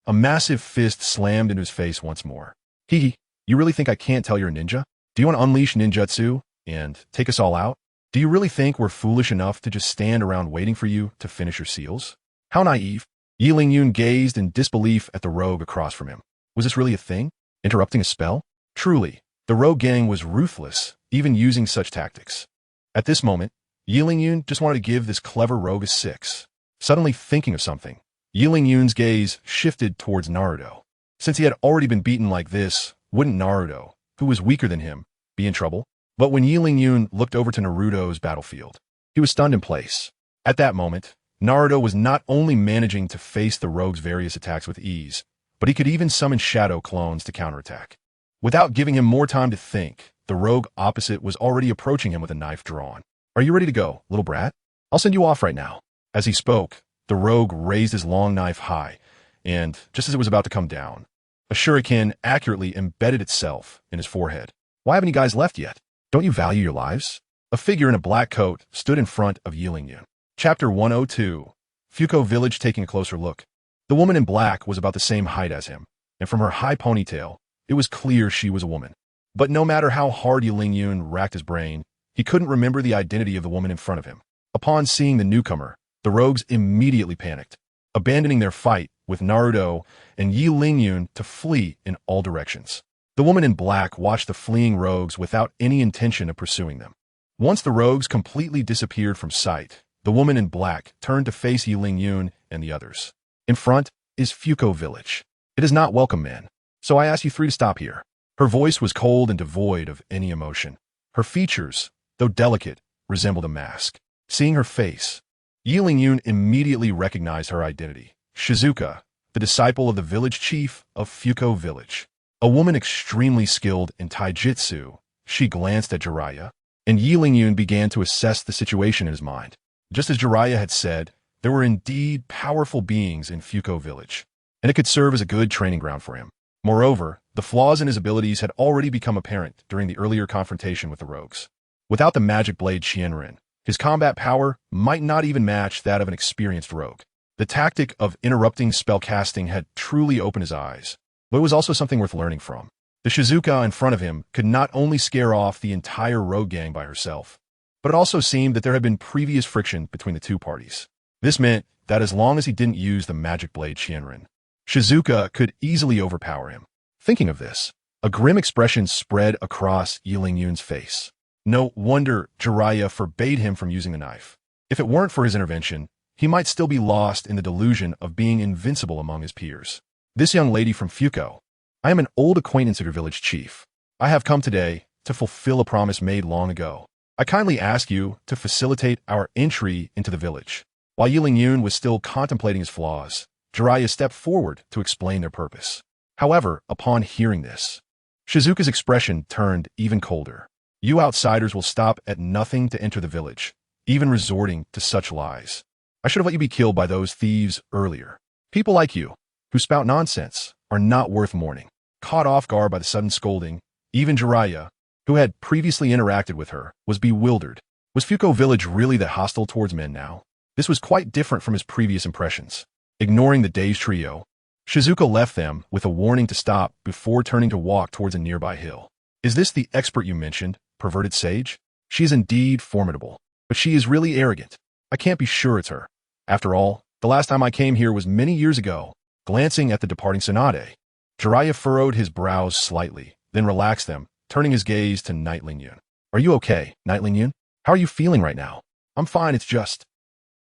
a massive fist slammed into his face once more. Hee, you really think I can't tell you're a ninja? Do you want to unleash ninjutsu and take us all out? Do you really think we're foolish enough to just stand around waiting for you to finish your seals? How naive. Yi Lingyun gazed in disbelief at the rogue across from him. Was this really a thing? Interrupting a spell? Truly, the rogue gang was ruthless, even using such tactics. At this moment, Yi Lingyun just wanted to give this clever rogue a 6. Suddenly thinking of something, Yi Lingyun's gaze shifted towards Naruto. Since he had already been beaten like this, wouldn't Naruto, who was weaker than him, be in trouble? But when Yi Lingyun looked over to Naruto's battlefield, he was stunned in place. At that moment, Naruto was not only managing to face the rogue's various attacks with ease, but he could even summon shadow clones to counterattack. Without giving him more time to think, the rogue opposite was already approaching him with a knife drawn. Are you ready to go, little brat? I'll send you off right now. As he spoke, the rogue raised his long knife high, and just as it was about to come down, a shuriken accurately embedded itself in his forehead. Why haven't you guys left yet? Don't you value your lives? A figure in a black coat stood in front of Yi Lingyun. Chapter 102. Fuko Village taking a closer look. The woman in black was about the same height as him, and from her high ponytail, it was clear she was a woman. But no matter how hard Yi Lingyun racked his brain, he couldn't remember the identity of the woman in front of him. Upon seeing the newcomer, the rogues immediately panicked, abandoning their fight with Naruto and Yi Lingyun to flee in all directions. The woman in black watched the fleeing rogues without any intention of pursuing them. Once the rogues completely disappeared from sight, the woman in black turned to face Yi Lingyun and the others. In front is Fuko Village. It is not welcome, man. So I ask you three to stop here. Her voice was cold and devoid of any emotion. Her features, though delicate, resembled a mask. Seeing her face, Yi Lingyun immediately recognized her identity. Shizuka, the disciple of the village chief of Fuko Village. A woman extremely skilled in taijutsu, she glanced at Jiraiya, and Yi Lingyun began to assess the situation in his mind. Just as Jiraiya had said, there were indeed powerful beings in Fuko Village, and it could serve as a good training ground for him. Moreover, the flaws in his abilities had already become apparent during the earlier confrontation with the rogues. Without the magic blade Qianren, his combat power might not even match that of an experienced rogue. The tactic of interrupting spellcasting had truly opened his eyes, but it was also something worth learning from. The Shizuka in front of him could not only scare off the entire rogue gang by herself, but it also seemed that there had been previous friction between the two parties. This meant that as long as he didn't use the magic blade Qianren, Shizuka could easily overpower him. Thinking of this, a grim expression spread across Yi Lingyun's face. No wonder Jiraiya forbade him from using the knife. If it weren't for his intervention, he might still be lost in the delusion of being invincible among his peers. This young lady from Fuko, I am an old acquaintance of your village chief. I have come today to fulfill a promise made long ago. I kindly ask you to facilitate our entry into the village. While Yi Lingyun was still contemplating his flaws, Jiraiya stepped forward to explain their purpose. However, upon hearing this, Shizuka's expression turned even colder. You outsiders will stop at nothing to enter the village, even resorting to such lies. I should have let you be killed by those thieves earlier. People like you, who spout nonsense, are not worth mourning. Caught off guard by the sudden scolding, even Jiraiya, who had previously interacted with her, was bewildered. Was Fuko Village really that hostile towards men now? This was quite different from his previous impressions. Ignoring the dazed trio, Shizuka left them with a warning to stop before turning to walk towards a nearby hill. Is this the expert you mentioned, perverted sage? She is indeed formidable, but she is really arrogant. I can't be sure it's her. After all, the last time I came here was many years ago. Glancing at the departing Tsunade, Jiraiya furrowed his brows slightly, then relaxed them, turning his gaze to Night Lingyun. Are you okay, Night Lingyun? How are you feeling right now? I'm fine, it's just...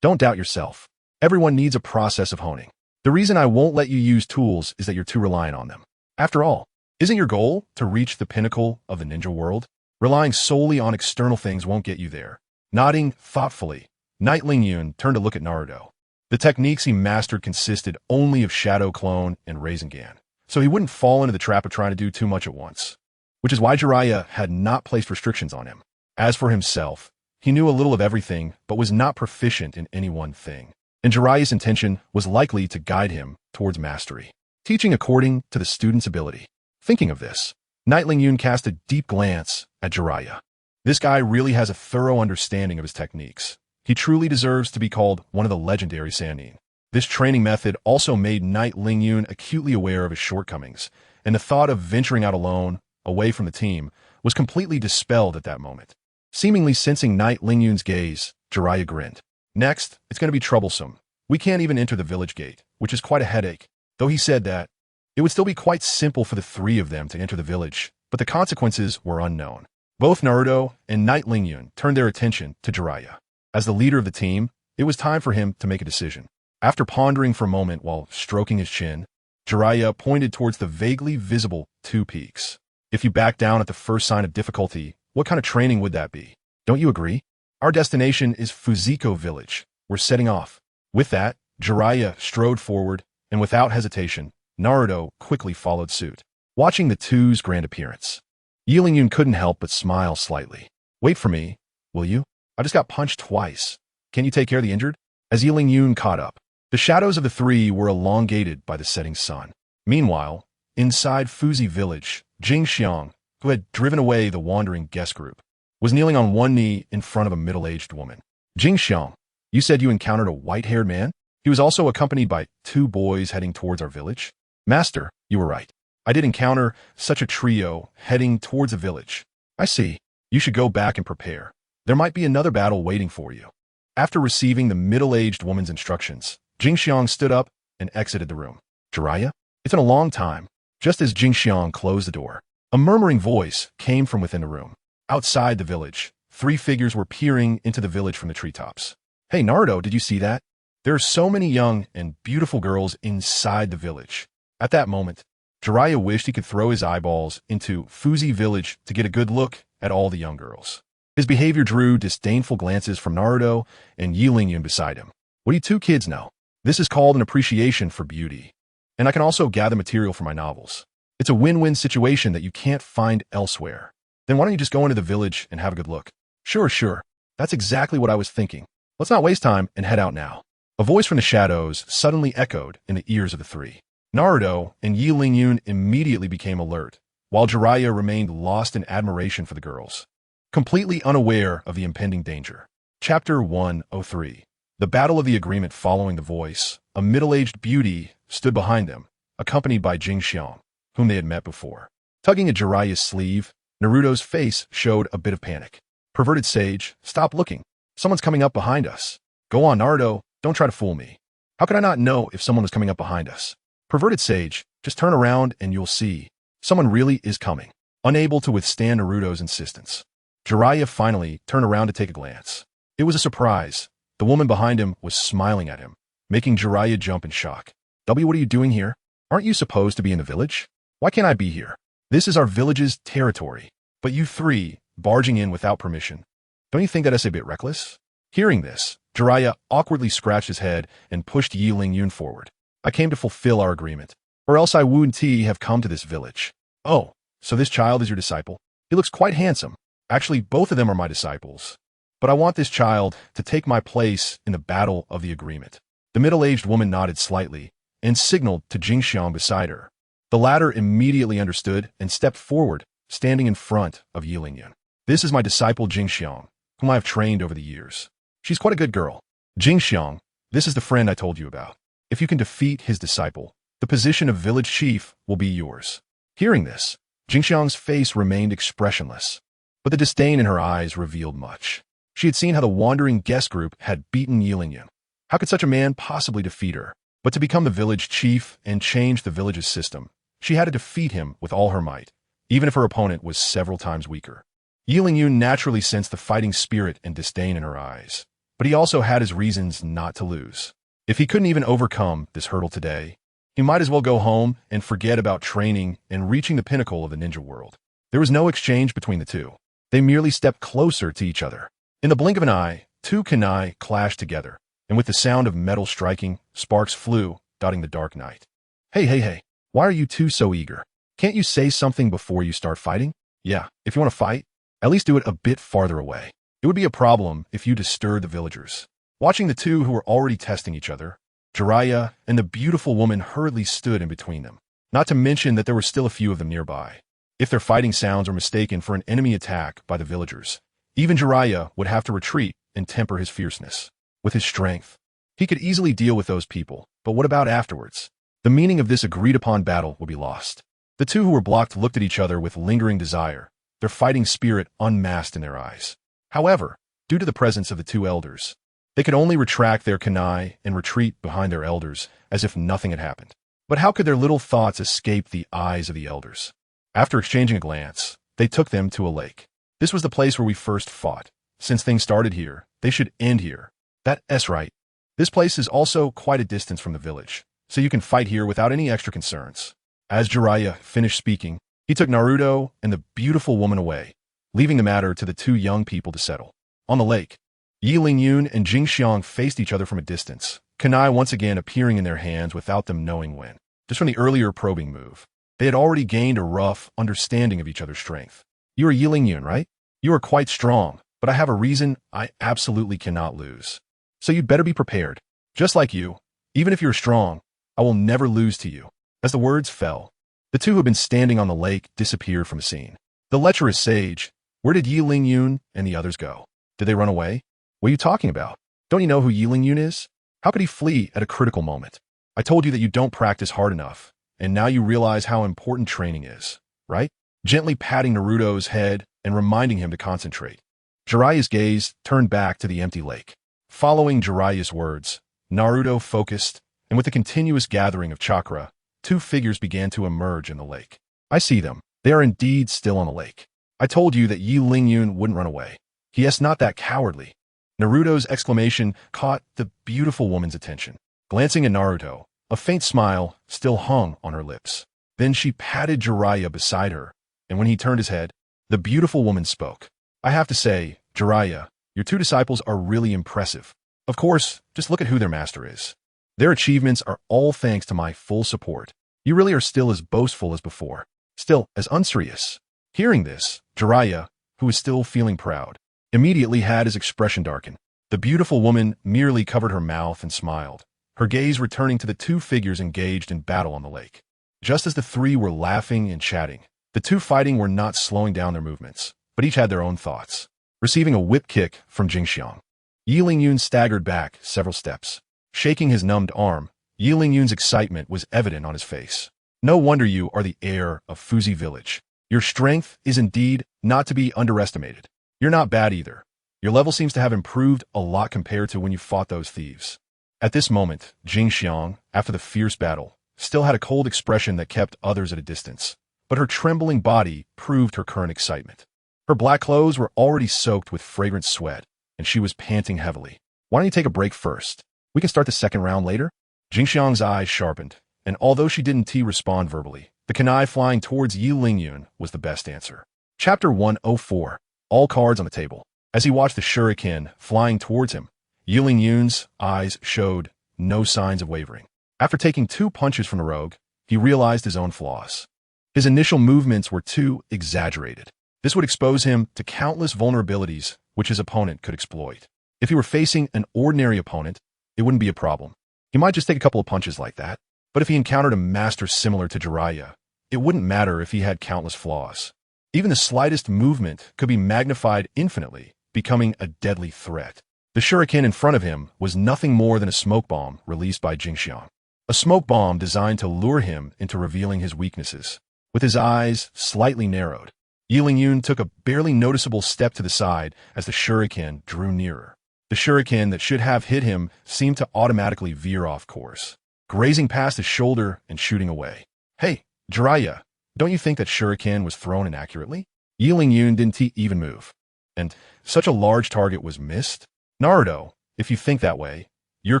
Don't doubt yourself. Everyone needs a process of honing. The reason I won't let you use tools is that you're too reliant on them. After all, isn't your goal to reach the pinnacle of the ninja world? Relying solely on external things won't get you there. Nodding thoughtfully, Night Lingyun turned to look at Naruto. The techniques he mastered consisted only of Shadow Clone and Rasengan, so he wouldn't fall into the trap of trying to do too much at once, which is why Jiraiya had not placed restrictions on him. As for himself, he knew a little of everything but was not proficient in any one thing, and Jiraiya's intention was likely to guide him towards mastery, teaching according to the student's ability. Thinking of this, Night Lingyun cast a deep glance at Jiraiya. This guy really has a thorough understanding of his techniques. He truly deserves to be called one of the legendary Sannin. This training method also made Knight Lingyun acutely aware of his shortcomings, and the thought of venturing out alone, away from the team, was completely dispelled at that moment. Seemingly sensing Knight Lingyun's gaze, Jiraiya grinned. Next, it's going to be troublesome. We can't even enter the village gate, which is quite a headache. Though he said that, it would still be quite simple for the three of them to enter the village, but the consequences were unknown. Both Naruto and Knight Lingyun turned their attention to Jiraiya. As the leader of the team, it was time for him to make a decision. After pondering for a moment while stroking his chin, Jiraiya pointed towards the vaguely visible two peaks. If you back down at the first sign of difficulty, what kind of training would that be? Don't you agree? Our destination is Fuziko Village. We're setting off. With that, Jiraiya strode forward, and without hesitation, Naruto quickly followed suit. Watching the two's grand appearance, Yi Lingyun couldn't help but smile slightly. Wait for me, will you? I just got punched twice. Can you take care of the injured? As Yi Lingyun caught up, the shadows of the three were elongated by the setting sun. Meanwhile, inside Fuzi Village, Jing Xiang, who had driven away the wandering guest group, was kneeling on one knee in front of a middle-aged woman. Jing Xiang, you said you encountered a white-haired man? He was also accompanied by two boys heading towards our village? Master, you were right. I did encounter such a trio heading towards a village. I see. You should go back and prepare. There might be another battle waiting for you. After receiving the middle-aged woman's instructions, Jing Xiang stood up and exited the room. Jiraiya? It's been a long time. Just as Jing Xiang closed the door, a murmuring voice came from within the room. Outside the village, three figures were peering into the village from the treetops. Hey Naruto, did you see that? There are so many young and beautiful girls inside the village. At that moment, Jiraiya wished he could throw his eyeballs into Fuzi Village to get a good look at all the young girls. His behavior drew disdainful glances from Naruto and Yi Lingyun beside him. What do you two kids know? This is called an appreciation for beauty. And I can also gather material for my novels. It's a win-win situation that you can't find elsewhere. Then why don't you just go into the village and have a good look? Sure. That's exactly what I was thinking. Let's not waste time and head out now. A voice from the shadows suddenly echoed in the ears of the three. Naruto and Yi Lingyun immediately became alert, while Jiraiya remained lost in admiration for the girls, completely unaware of the impending danger. Chapter 103. The Battle of the Agreement. Following the voice, a middle-aged beauty stood behind them, accompanied by Jing Xiang, whom they had met before. Tugging at Jiraiya's sleeve, Naruto's face showed a bit of panic. Perverted sage, stop looking. Someone's coming up behind us. Go on, Naruto, don't try to fool me. How could I not know if someone was coming up behind us? Perverted sage, just turn around and you'll see. Someone really is coming. Unable to withstand Naruto's insistence, Jiraiya finally turned around to take a glance. It was a surprise. The woman behind him was smiling at him, making Jiraiya jump in shock. What are you doing here? Aren't you supposed to be in the village? Why can't I be here? This is our village's territory. But you three, barging in without permission. Don't you think that is a bit reckless? Hearing this, Jiraiya awkwardly scratched his head and pushed Yi Lingyun forward. I came to fulfill our agreement, or else I wouldn't have come to this village. Oh, so this child is your disciple? He looks quite handsome. Actually, both of them are my disciples. But I want this child to take my place in the battle of the agreement. The middle-aged woman nodded slightly and signaled to Jing Xiang beside her. The latter immediately understood and stepped forward, standing in front of Yi Lingyun. This is my disciple Jing Xiang, whom I have trained over the years. She's quite a good girl. Jing Xiang, this is the friend I told you about. If you can defeat his disciple, the position of village chief will be yours. Hearing this, Jing Xiang's face remained expressionless, but the disdain in her eyes revealed much. She had seen how the wandering guest group had beaten Yi Lingyun. How could such a man possibly defeat her? But to become the village chief and change the village's system, she had to defeat him with all her might, even if her opponent was several times weaker. Yi Lingyun naturally sensed the fighting spirit and disdain in her eyes, but he also had his reasons not to lose. If he couldn't even overcome this hurdle today, he might as well go home and forget about training and reaching the pinnacle of the ninja world. There was no exchange between the two. They merely stepped closer to each other. In the blink of an eye, two kunai clashed together, and with the sound of metal striking, sparks flew, dotting the dark night. Hey, why are you two so eager? Can't you say something before you start fighting? Yeah, if you want to fight, at least do it a bit farther away. It would be a problem if you disturbed the villagers. Watching the two who were already testing each other, Jiraiya and the beautiful woman hurriedly stood in between them, not to mention that there were still a few of them nearby. If their fighting sounds were mistaken for an enemy attack by the villagers, even Jiraiya would have to retreat and temper his fierceness. With his strength, he could easily deal with those people, but what about afterwards? The meaning of this agreed-upon battle would be lost. The two who were blocked looked at each other with lingering desire, their fighting spirit unmasked in their eyes. However, due to the presence of the two elders, they could only retract their kunai and retreat behind their elders as if nothing had happened. But how could their little thoughts escape the eyes of the elders? After exchanging a glance, they took them to a lake. This was the place where we first fought. Since things started here, they should end here. That's right. This place is also quite a distance from the village, so you can fight here without any extra concerns. As Jiraiya finished speaking, he took Naruto and the beautiful woman away, leaving the matter to the two young people to settle. On the lake, Yi Lingyun and Jing Xiang faced each other from a distance, kunai once again appearing in their hands without them knowing when. Just from the earlier probing move, they had already gained a rough understanding of each other's strength. You are Yi Lingyun, right? You are quite strong, but I have a reason I absolutely cannot lose. So you'd better be prepared. Just like you, even if you're strong, I will never lose to you. As the words fell, the two who had been standing on the lake disappeared from the scene. The lecherous sage, where did Yi Lingyun and the others go? Did they run away? What are you talking about? Don't you know who Yi Lingyun is? How could he flee at a critical moment? I told you that you don't practice hard enough, and now you realize how important training is, right? Gently patting Naruto's head and reminding him to concentrate. Jiraiya's gaze turned back to the empty lake. Following Jiraiya's words, Naruto focused, and with the continuous gathering of chakra, two figures began to emerge in the lake. I see them. They are indeed still on the lake. I told you that Yi Lingyun wouldn't run away. He is not that cowardly. Naruto's exclamation caught the beautiful woman's attention. Glancing at Naruto, a faint smile still hung on her lips. Then she patted Jiraiya beside her, and when he turned his head, the beautiful woman spoke. I have to say, Jiraiya, your two disciples are really impressive. Of course, just look at who their master is. Their achievements are all thanks to my full support. You really are still as boastful as before, still as unserious. Hearing this, Jiraiya, who was still feeling proud, immediately had his expression darken. The beautiful woman merely covered her mouth and smiled, her gaze returning to the two figures engaged in battle on the lake. Just as the three were laughing and chatting, the two fighting were not slowing down their movements, but each had their own thoughts. Receiving a whip kick from Jing Xiang, Yi Lingyun staggered back several steps. Shaking his numbed arm, Yi Lingyun's excitement was evident on his face. No wonder you are the heir of Fuzi Village. Your strength is indeed not to be underestimated. You're not bad either. Your level seems to have improved a lot compared to when you fought those thieves. At this moment, Jing Xiang, after the fierce battle, still had a cold expression that kept others at a distance, but her trembling body proved her current excitement. Her black clothes were already soaked with fragrant sweat, and she was panting heavily. Why don't you take a break first? We can start the second round later? Jing Xiang's eyes sharpened, and although she didn't respond verbally, the kunai flying towards Yi Lingyun was the best answer. Chapter 104. All cards on the table. As he watched the shuriken flying towards him, Yi Lingyun's eyes showed no signs of wavering. After taking two punches from the rogue, he realized his own flaws. His initial movements were too exaggerated. This would expose him to countless vulnerabilities which his opponent could exploit. If he were facing an ordinary opponent, it wouldn't be a problem. He might just take a couple of punches like that. But if he encountered a master similar to Jiraiya, it wouldn't matter if he had countless flaws. Even the slightest movement could be magnified infinitely, becoming a deadly threat. The shuriken in front of him was nothing more than a smoke bomb released by Jing Xiang. A smoke bomb designed to lure him into revealing his weaknesses. With his eyes slightly narrowed, Yi Lingyun took a barely noticeable step to the side as the shuriken drew nearer. The shuriken that should have hit him seemed to automatically veer off course, grazing past his shoulder and shooting away. Hey, Jiraiya, don't you think that shuriken was thrown inaccurately? Yi Lingyun didn't even move, and such a large target was missed? Naruto, if you think that way, you're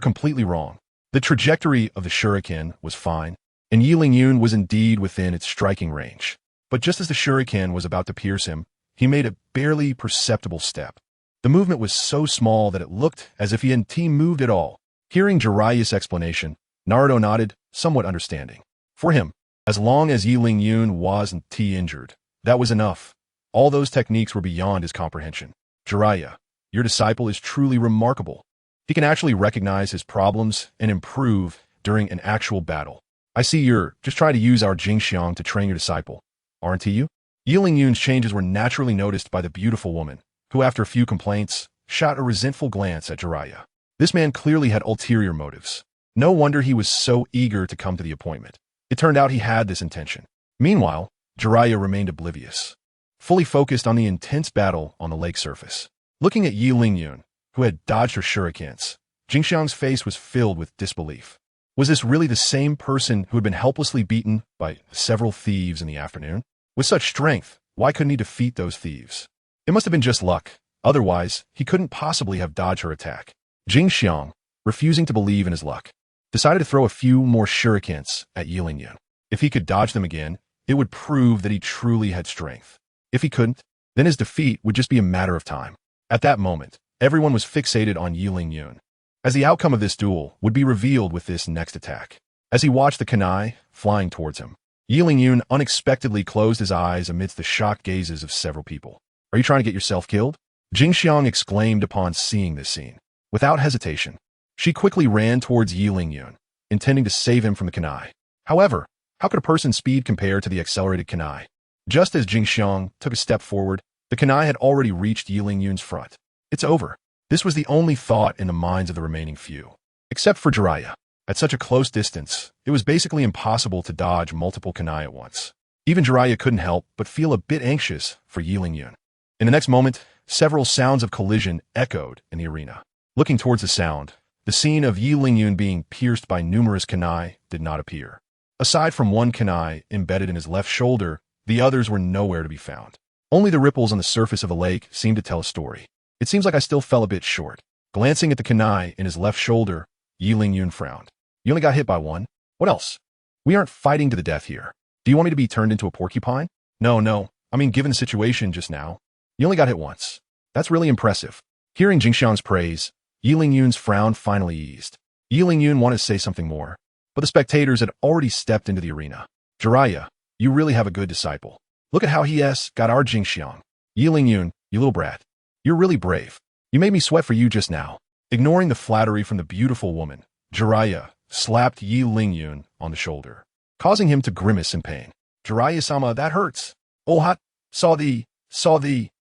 completely wrong. The trajectory of the shuriken was fine, and Yi Lingyun was indeed within its striking range. But just as the shuriken was about to pierce him, he made a barely perceptible step. The movement was so small that it looked as if he hadn't moved at all. Hearing Jiraiya's explanation, Naruto nodded, somewhat understanding. For him, as long as Yi Lingyun wasn't injured, that was enough. All those techniques were beyond his comprehension. Jiraiya, your disciple is truly remarkable. He can actually recognize his problems and improve during an actual battle. I see you're just trying to use our Jing Xiang to train your disciple, aren't you? Yi Lingyun's changes were naturally noticed by the beautiful woman, who after a few complaints, shot a resentful glance at Jiraiya. This man clearly had ulterior motives. No wonder he was so eager to come to the appointment. It turned out he had this intention. Meanwhile, Jiraiya remained oblivious, fully focused on the intense battle on the lake surface. Looking at Yi Lingyun, who had dodged her shurikens, Jingxiang's face was filled with disbelief. Was this really the same person who had been helplessly beaten by several thieves in the afternoon? With such strength, why couldn't he defeat those thieves? It must have been just luck. Otherwise, he couldn't possibly have dodged her attack. Jingxiang, refusing to believe in his luck, decided to throw a few more shurikens at Yi Lingyun. If he could dodge them again, it would prove that he truly had strength. If he couldn't, then his defeat would just be a matter of time. At that moment, everyone was fixated on Yi Lingyun, as the outcome of this duel would be revealed with this next attack. As he watched the kunai flying towards him, Yi Lingyun unexpectedly closed his eyes amidst the shocked gazes of several people. "Are you trying to get yourself killed?" Jingxiang exclaimed upon seeing this scene. Without hesitation, she quickly ran towards Yi Lingyun, intending to save him from the kunai. However, how could a person's speed compare to the accelerated kunai? Just as Jingxiang took a step forward, the kunai had already reached Yi Lingyun's front. It's over. This was the only thought in the minds of the remaining few. Except for Jiraiya. At such a close distance, it was basically impossible to dodge multiple kunai at once. Even Jiraiya couldn't help but feel a bit anxious for Yi Lingyun. In the next moment, several sounds of collision echoed in the arena. Looking towards the sound, the scene of Yi Lingyun being pierced by numerous kunai did not appear. Aside from one kunai embedded in his left shoulder, the others were nowhere to be found. Only the ripples on the surface of the lake seemed to tell a story. It seems like I still fell a bit short. Glancing at the kunai in his left shoulder, Yi Lingyun frowned. "You only got hit by one? What else? We aren't fighting to the death here. Do you want me to be turned into a porcupine?" No. I mean, given the situation just now, you only got hit once. That's really impressive." Hearing Jingxiang's praise, Yi Lingyun's frown finally eased. Yi Lingyun wanted to say something more, but the spectators had already stepped into the arena. "Jiraiya, you really have a good disciple. Look at how he got our Jingxiang. Yi Lingyun, you little brat. You're really brave. You made me sweat for you just now." Ignoring the flattery from the beautiful woman, Jiraiya slapped Yi Lingyun on the shoulder, causing him to grimace in pain. "Jiraiya-sama, that hurts. Oh hot, saw thee.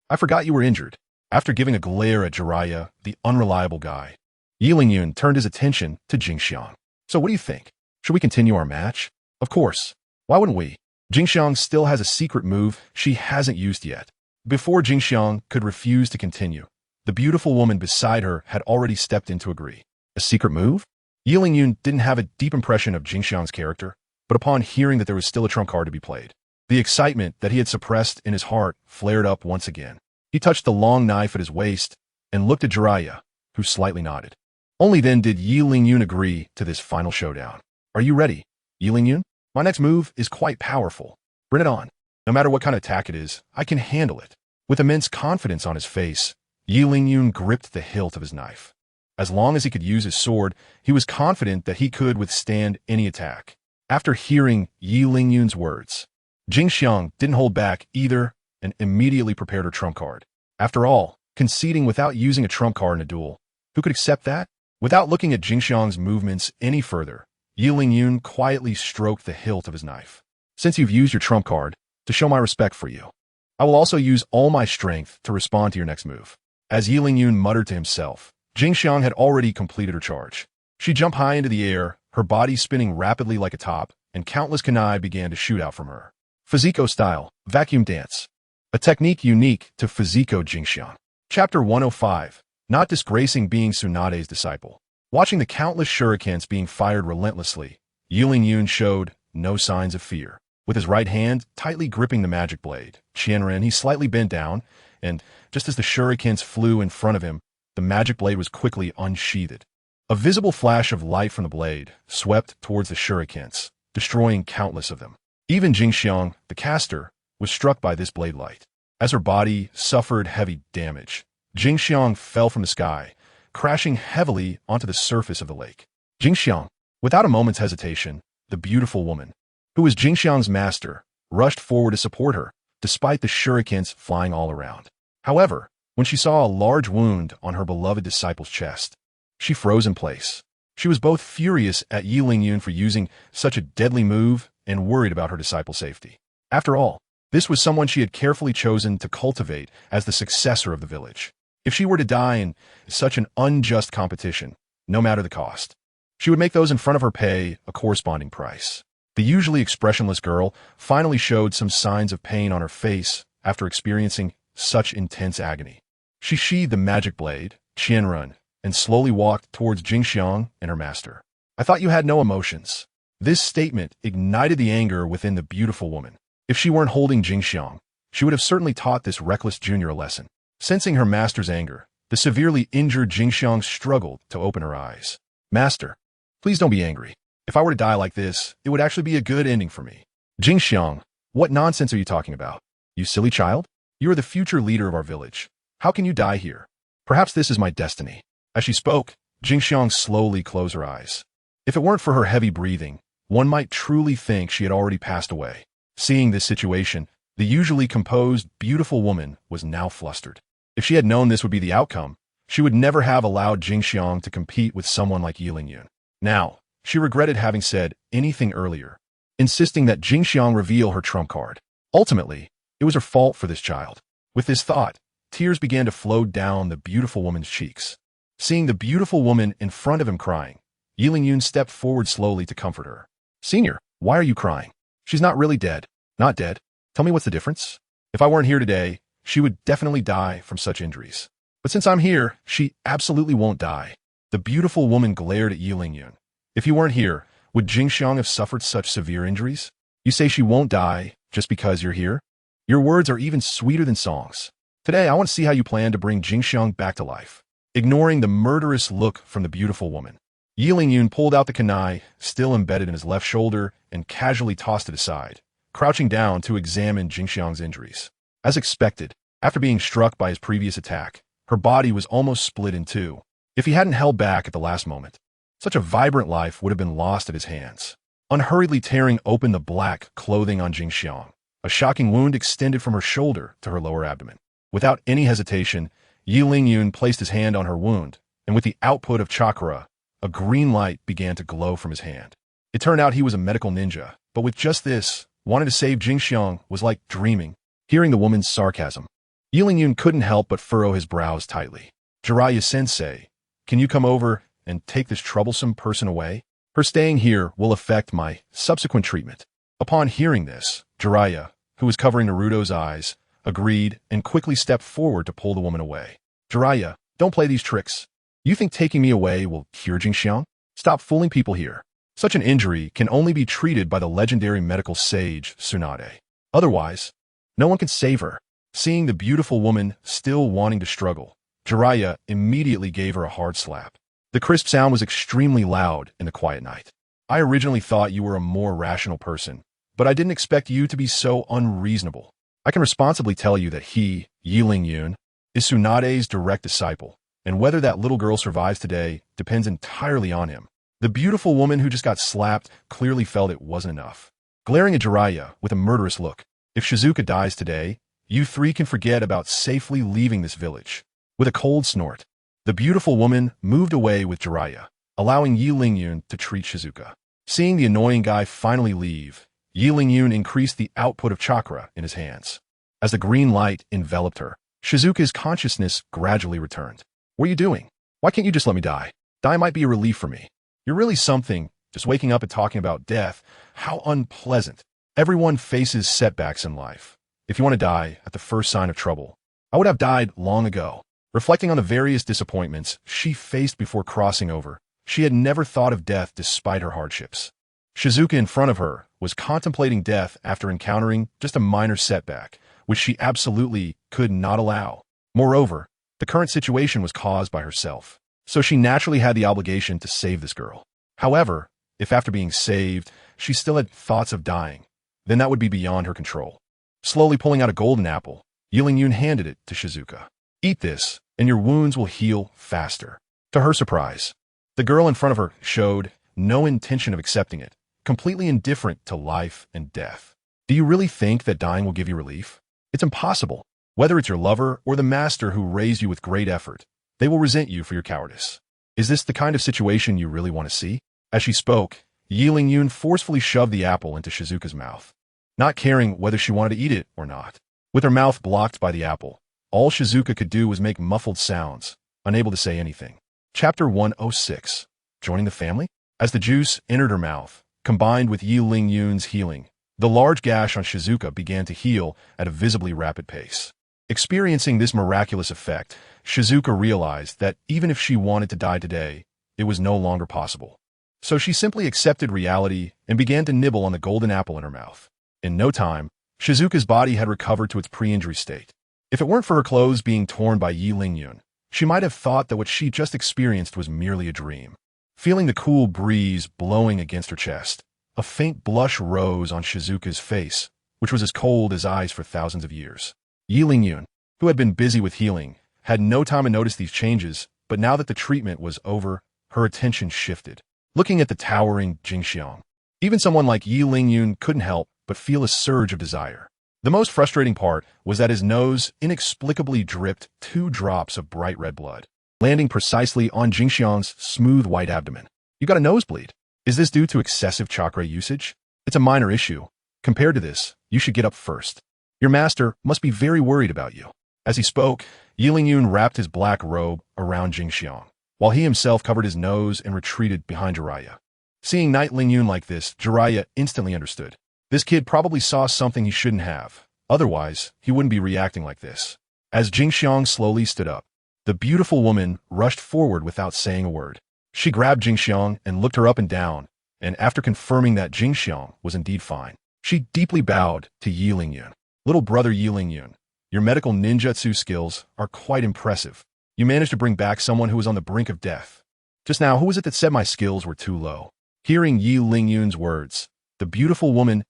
I forgot you were injured." After giving a glare at Jiraiya, the unreliable guy, Yi Lingyun turned his attention to Jingxiang. "So what do you think? Should we continue our match?" "Of course. Why wouldn't we? Jingxiang still has a secret move she hasn't used yet." Before Jingxiang could refuse to continue, the beautiful woman beside her had already stepped in to agree. A secret move? Yi Lingyun didn't have a deep impression of Jingxiang's character, but upon hearing that there was still a trump card to be played, the excitement that he had suppressed in his heart flared up once again. He touched the long knife at his waist and looked at Jiraiya, who slightly nodded. Only then did Yi Lingyun agree to this final showdown. "Are you ready, Yi Lingyun? My next move is quite powerful. Bring it on. No matter what kind of attack it is, I can handle it." With immense confidence on his face, Yi Lingyun gripped the hilt of his knife. As long as he could use his sword, he was confident that he could withstand any attack. After hearing Yi Lingyun's words, Jingxiang didn't hold back either and immediately prepared her trump card. After all, conceding without using a trump card in a duel, who could accept that? Without looking at Jingxiang's movements any further, Yi Lingyun quietly stroked the hilt of his knife. "Since you've used your trump card, to show my respect for you, I will also use all my strength to respond to your next move." As Yi Lingyun muttered to himself, Jingxiang had already completed her charge. She jumped high into the air, her body spinning rapidly like a top, and countless kunai began to shoot out from her. Fiziko style, vacuum dance. A technique unique to Fiziko Jingxiang. Chapter 105, Not Disgracing Being Tsunade's Disciple. Watching the countless shurikens being fired relentlessly, Yi Lingyun showed no signs of fear. With his right hand tightly gripping the magic blade, Qianren, he slightly bent down, and just as the shurikens flew in front of him, the magic blade was quickly unsheathed. A visible flash of light from the blade swept towards the shurikens, destroying countless of them. Even Jingxiang, the caster, was struck by this blade light. As her body suffered heavy damage, Jingxiang fell from the sky, crashing heavily onto the surface of the lake. Jingxiang, without a moment's hesitation, the beautiful woman, who was Jingxiang's master, rushed forward to support her, despite the shurikens flying all around. However, when she saw a large wound on her beloved disciple's chest, she froze in place. She was both furious at Yi Lingyun for using such a deadly move and worried about her disciple's safety. After all, this was someone she had carefully chosen to cultivate as the successor of the village. If she were to die in such an unjust competition, no matter the cost, she would make those in front of her pay a corresponding price. The usually expressionless girl finally showed some signs of pain on her face after experiencing such intense agony. She sheathed the magic blade, Qianren, and slowly walked towards Jingxiang and her master. I thought you had no emotions. This statement ignited the anger within the beautiful woman. If she weren't holding Jingxiang, she would have certainly taught this reckless junior a lesson. Sensing her master's anger, the severely injured Jingxiang struggled to open her eyes. Master, please don't be angry. If I were to die like this, it would actually be a good ending for me. Jingxiang, what nonsense are you talking about? You silly child? You are the future leader of our village. How can you die here? Perhaps this is my destiny. As she spoke, Jingxiang slowly closed her eyes. If it weren't for her heavy breathing, one might truly think she had already passed away. Seeing this situation, the usually composed, beautiful woman was now flustered. If she had known this would be the outcome, she would never have allowed Jingxiang to compete with someone like Yilingyun. Now, she regretted having said anything earlier, insisting that Jingxiang reveal her trump card. Ultimately, it was her fault for this child. With this thought, tears began to flow down the beautiful woman's cheeks. Seeing the beautiful woman in front of him crying, Yilingyun stepped forward slowly to comfort her. Senior, why are you crying? She's not really dead. Not dead. Tell me what's the difference? If I weren't here today, she would definitely die from such injuries. But since I'm here, she absolutely won't die. The beautiful woman glared at Yilingyun. If you weren't here, would Jingxiang have suffered such severe injuries? You say she won't die just because you're here? Your words are even sweeter than songs. Today, I want to see how you plan to bring Jingxiang back to life. Ignoring the murderous look from the beautiful woman, Yilingyun pulled out the kunai, still embedded in his left shoulder, and casually tossed it aside, crouching down to examine Jingxiang's injuries. As expected, after being struck by his previous attack, her body was almost split in two. If he hadn't held back at the last moment, such a vibrant life would have been lost at his hands. Unhurriedly tearing open the black clothing on Jingxiang, a shocking wound extended from her shoulder to her lower abdomen. Without any hesitation, Yilingyun placed his hand on her wound, and with the output of chakra, a green light began to glow from his hand. It turned out he was a medical ninja, but with just this, wanting to save Jingxiang was like dreaming. Hearing the woman's sarcasm, Yilingyun couldn't help but furrow his brows tightly. Jiraiya-sensei, can you come over and take this troublesome person away? Her staying here will affect my subsequent treatment. Upon hearing this, Jiraiya, who was covering Naruto's eyes, agreed and quickly stepped forward to pull the woman away. Jiraiya, don't play these tricks. You think taking me away will cure Jingxiang? Stop fooling people here. Such an injury can only be treated by the legendary medical sage Tsunade. Otherwise, no one can save her. Seeing the beautiful woman still wanting to struggle, Jiraiya immediately gave her a hard slap. The crisp sound was extremely loud in the quiet night. I originally thought you were a more rational person, but I didn't expect you to be so unreasonable. I can responsibly tell you that he, Yilingyun, is Tsunade's direct disciple, and whether that little girl survives today depends entirely on him. The beautiful woman who just got slapped clearly felt it wasn't enough. Glaring at Jiraiya with a murderous look, if Shizuka dies today, you three can forget about safely leaving this village. With a cold snort, the beautiful woman moved away with Jiraiya, allowing Yilingyun to treat Shizuka. Seeing the annoying guy finally leave, Yilingyun increased the output of chakra in his hands. As the green light enveloped her, Shizuka's consciousness gradually returned. What are you doing? Why can't you just let me die? Die might be a relief for me. You're really something, just waking up and talking about death. How unpleasant. Everyone faces setbacks in life. If you want to die at the first sign of trouble, I would have died long ago. Reflecting on the various disappointments she faced before crossing over, she had never thought of death despite her hardships. Shizuka in front of her was contemplating death after encountering just a minor setback, which she absolutely could not allow. Moreover, the current situation was caused by herself, so she naturally had the obligation to save this girl. However, if after being saved, she still had thoughts of dying, then that would be beyond her control. Slowly pulling out a golden apple, Yilingyun handed it to Shizuka. Eat this, and your wounds will heal faster. To her surprise, the girl in front of her showed no intention of accepting it, completely indifferent to life and death. Do you really think that dying will give you relief? It's impossible. Whether it's your lover or the master who raised you with great effort, they will resent you for your cowardice. Is this the kind of situation you really want to see? As she spoke, Yilingyun forcefully shoved the apple into Shizuka's mouth, not caring whether she wanted to eat it or not. With her mouth blocked by the apple, All Shizuka could do was make muffled sounds, unable to say anything. Chapter 106. Joining the family? As the juice entered her mouth, combined with Yi Ling-yun's healing, the large gash on Shizuka began to heal at a visibly rapid pace. Experiencing this miraculous effect, Shizuka realized that even if she wanted to die today, it was no longer possible. So she simply accepted reality and began to nibble on the golden apple in her mouth. In no time, Shizuka's body had recovered to its pre-injury state. If it weren't for her clothes being torn by Yi Ling-yun, she might have thought that what she just experienced was merely a dream. Feeling the cool breeze blowing against her chest, a faint blush rose on Shizuka's face, which was as cold as ice for thousands of years. Yi Ling-yun, who had been busy with healing, had no time to notice these changes, but now that the treatment was over, her attention shifted. Looking at the towering Jingxiang, even someone like Yi Ling-yun couldn't help but feel a surge of desire. The most frustrating part was that his nose inexplicably dripped 2 drops of bright red blood, landing precisely on Jingxiang's smooth white abdomen. You got a nosebleed. Is this due to excessive chakra usage? It's a minor issue. Compared to this, you should get up first. Your master must be very worried about you. As he spoke, Yi Ling-yun wrapped his black robe around Jingxiang, while he himself covered his nose and retreated behind Jiraiya. Seeing Knight Ling-yun like this, Jiraiya instantly understood. This kid probably saw something he shouldn't have. Otherwise, he wouldn't be reacting like this. As Jingxiang slowly stood up, the beautiful woman rushed forward without saying a word. She grabbed Jingxiang and looked her up and down, and after confirming that Jingxiang was indeed fine, she deeply bowed to Yi Ling-yun. Little brother Yi Ling-yun, your medical ninjutsu skills are quite impressive. You managed to bring back someone who was on the brink of death. Just now, who was it that said my skills were too low? Hearing Yi Ling-yun's words, the beautiful woman's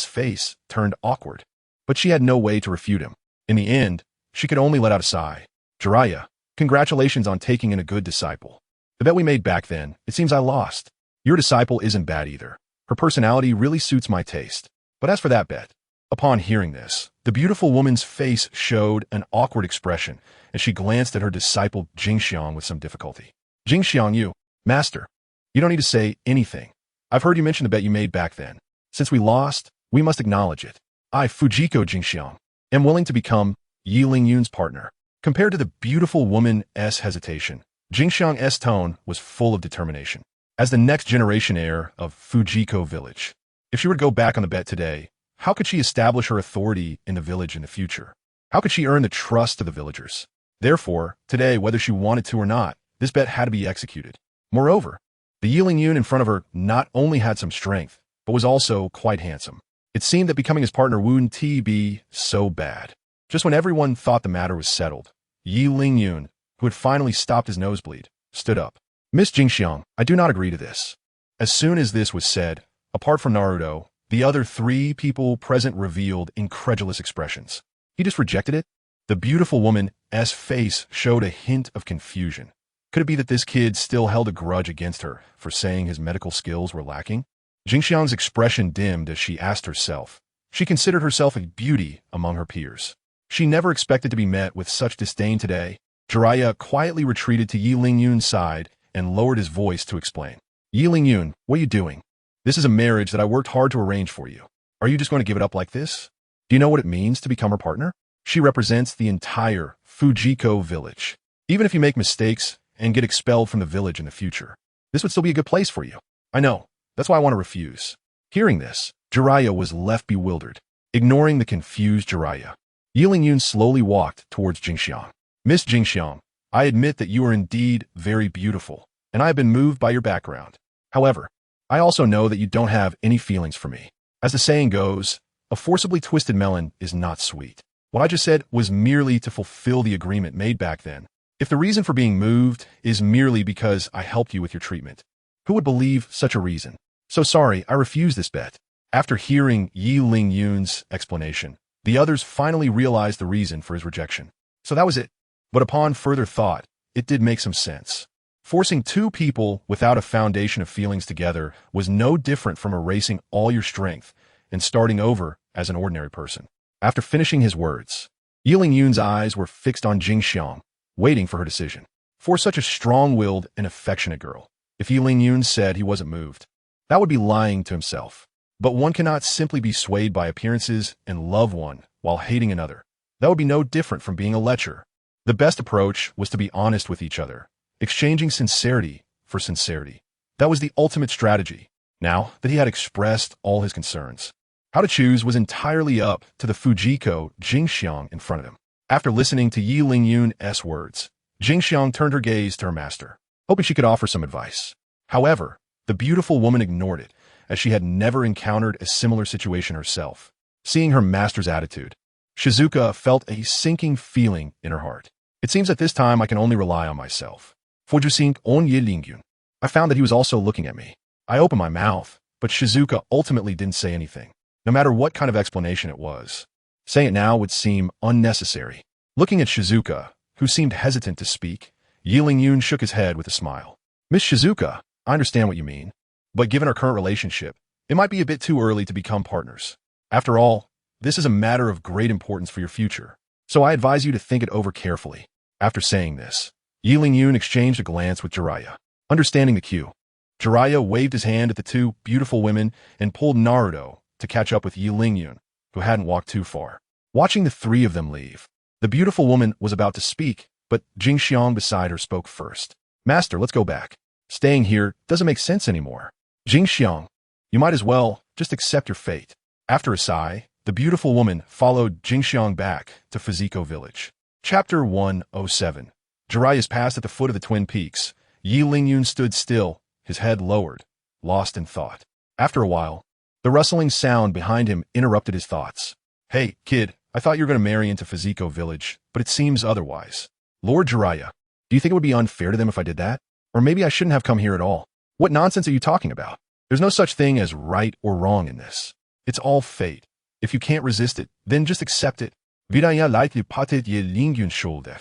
face turned awkward, but she had no way to refute him. In the end, she could only let out a sigh. Jiraiya, congratulations on taking in a good disciple. The bet we made back then, it seems I lost. Your disciple isn't bad either. Her personality really suits my taste. But as for that bet, upon hearing this, the beautiful woman's face showed an awkward expression, and she glanced at her disciple Jingxiang with some difficulty. Jingxiang, you, master, you don't need to say anything. I've heard you mention the bet you made back then. Since we lost, we must acknowledge it. I, Fujiko Jingxiang, am willing to become Yi Ling-yun's partner. Compared to the beautiful woman's hesitation, Jingxiang's tone was full of determination. As the next generation heir of Fujiko village, if she were to go back on the bet today, how could she establish her authority in the village in the future? How could she earn the trust of the villagers? Therefore, today, whether she wanted to or not, this bet had to be executed. Moreover, the Yi Ling-yun in front of her not only had some strength, but was also quite handsome. It seemed that becoming his partner wouldn't be so bad. Just when everyone thought the matter was settled, Yi Ling-yun, who had finally stopped his nosebleed, stood up. Miss Jingxiang, I do not agree to this. As soon as this was said, apart from Naruto, the other 3 people present revealed incredulous expressions. He just rejected it? The beautiful woman's face showed a hint of confusion. Could it be that this kid still held a grudge against her for saying his medical skills were lacking? Jingxiang's expression dimmed as she asked herself. She considered herself a beauty among her peers. She never expected to be met with such disdain today. Jiraiya quietly retreated to Yi Ling-yun's side and lowered his voice to explain. Yi Ling-yun, what are you doing? This is a marriage that I worked hard to arrange for you. Are you just going to give it up like this? Do you know what it means to become her partner? She represents the entire Fujiko village. Even if you make mistakes and get expelled from the village in the future, this would still be a good place for you. I know. That's why I want to refuse. Hearing this, Jiraiya was left bewildered. Ignoring the confused Jiraiya, Yi Ling-yun slowly walked towards Jingxiang. Miss Jingxiang, I admit that you are indeed very beautiful, and I have been moved by your background. However, I also know that you don't have any feelings for me. As the saying goes, a forcibly twisted melon is not sweet. What I just said was merely to fulfill the agreement made back then. If the reason for being moved is merely because I helped you with your treatment, who would believe such a reason? So sorry, I refuse this bet. After hearing Yi Ling-yun's explanation, the others finally realized the reason for his rejection. So that was it. But upon further thought, it did make some sense. Forcing 2 people without a foundation of feelings together was no different from erasing all your strength and starting over as an ordinary person. After finishing his words, Yi Ling-yun's eyes were fixed on Jingxiang, waiting for her decision. For such a strong-willed and affectionate girl, if Yi Ling-yun said he wasn't moved, that would be lying to himself. But one cannot simply be swayed by appearances and love one while hating another. That would be no different from being a lecher. The best approach was to be honest with each other, exchanging sincerity for sincerity. That was the ultimate strategy, now that he had expressed all his concerns. How to choose was entirely up to the Fujiko Jingxiang in front of him. After listening to Yi Lingyun's words, Jingxiang turned her gaze to her master, hoping she could offer some advice. However, the beautiful woman ignored it, as she had never encountered a similar situation herself. Seeing her master's attitude, Shizuka felt a sinking feeling in her heart. It seems at this time I can only rely on myself. Fujusink on Yi Lingyun. I found that he was also looking at me. I opened my mouth, but Shizuka ultimately didn't say anything, no matter what kind of explanation it was. Saying it now would seem unnecessary. Looking at Shizuka, who seemed hesitant to speak, Yi Lingyun shook his head with a smile. Miss Shizuka, I understand what you mean, but given our current relationship, it might be a bit too early to become partners. After all, this is a matter of great importance for your future, so I advise you to think it over carefully. After saying this, Yi Lingyun exchanged a glance with Jiraiya. Understanding the cue, Jiraiya waved his hand at the two beautiful women and pulled Naruto to catch up with Yi Lingyun, who hadn't walked too far. Watching the three of them leave, the beautiful woman was about to speak, but Jingxiang beside her spoke first. Master, let's go back. Staying here doesn't make sense anymore. Jingxiang, you might as well just accept your fate. After a sigh, the beautiful woman followed Jingxiang back to Fuziko village. Chapter 107. Jiraiya's passed at the foot of the Twin Peaks. Yi Lingyun stood still, his head lowered, lost in thought. After a while, the rustling sound behind him interrupted his thoughts. Hey, kid, I thought you were going to marry into Fuziko village, but it seems otherwise. Lord Jiraiya, do you think it would be unfair to them if I did that? Or maybe I shouldn't have come here at all. What nonsense are you talking about? There's no such thing as right or wrong in this. It's all fate. If you can't resist it, then just accept it. Vidaya lightly patted Yi Lingyun's shoulder.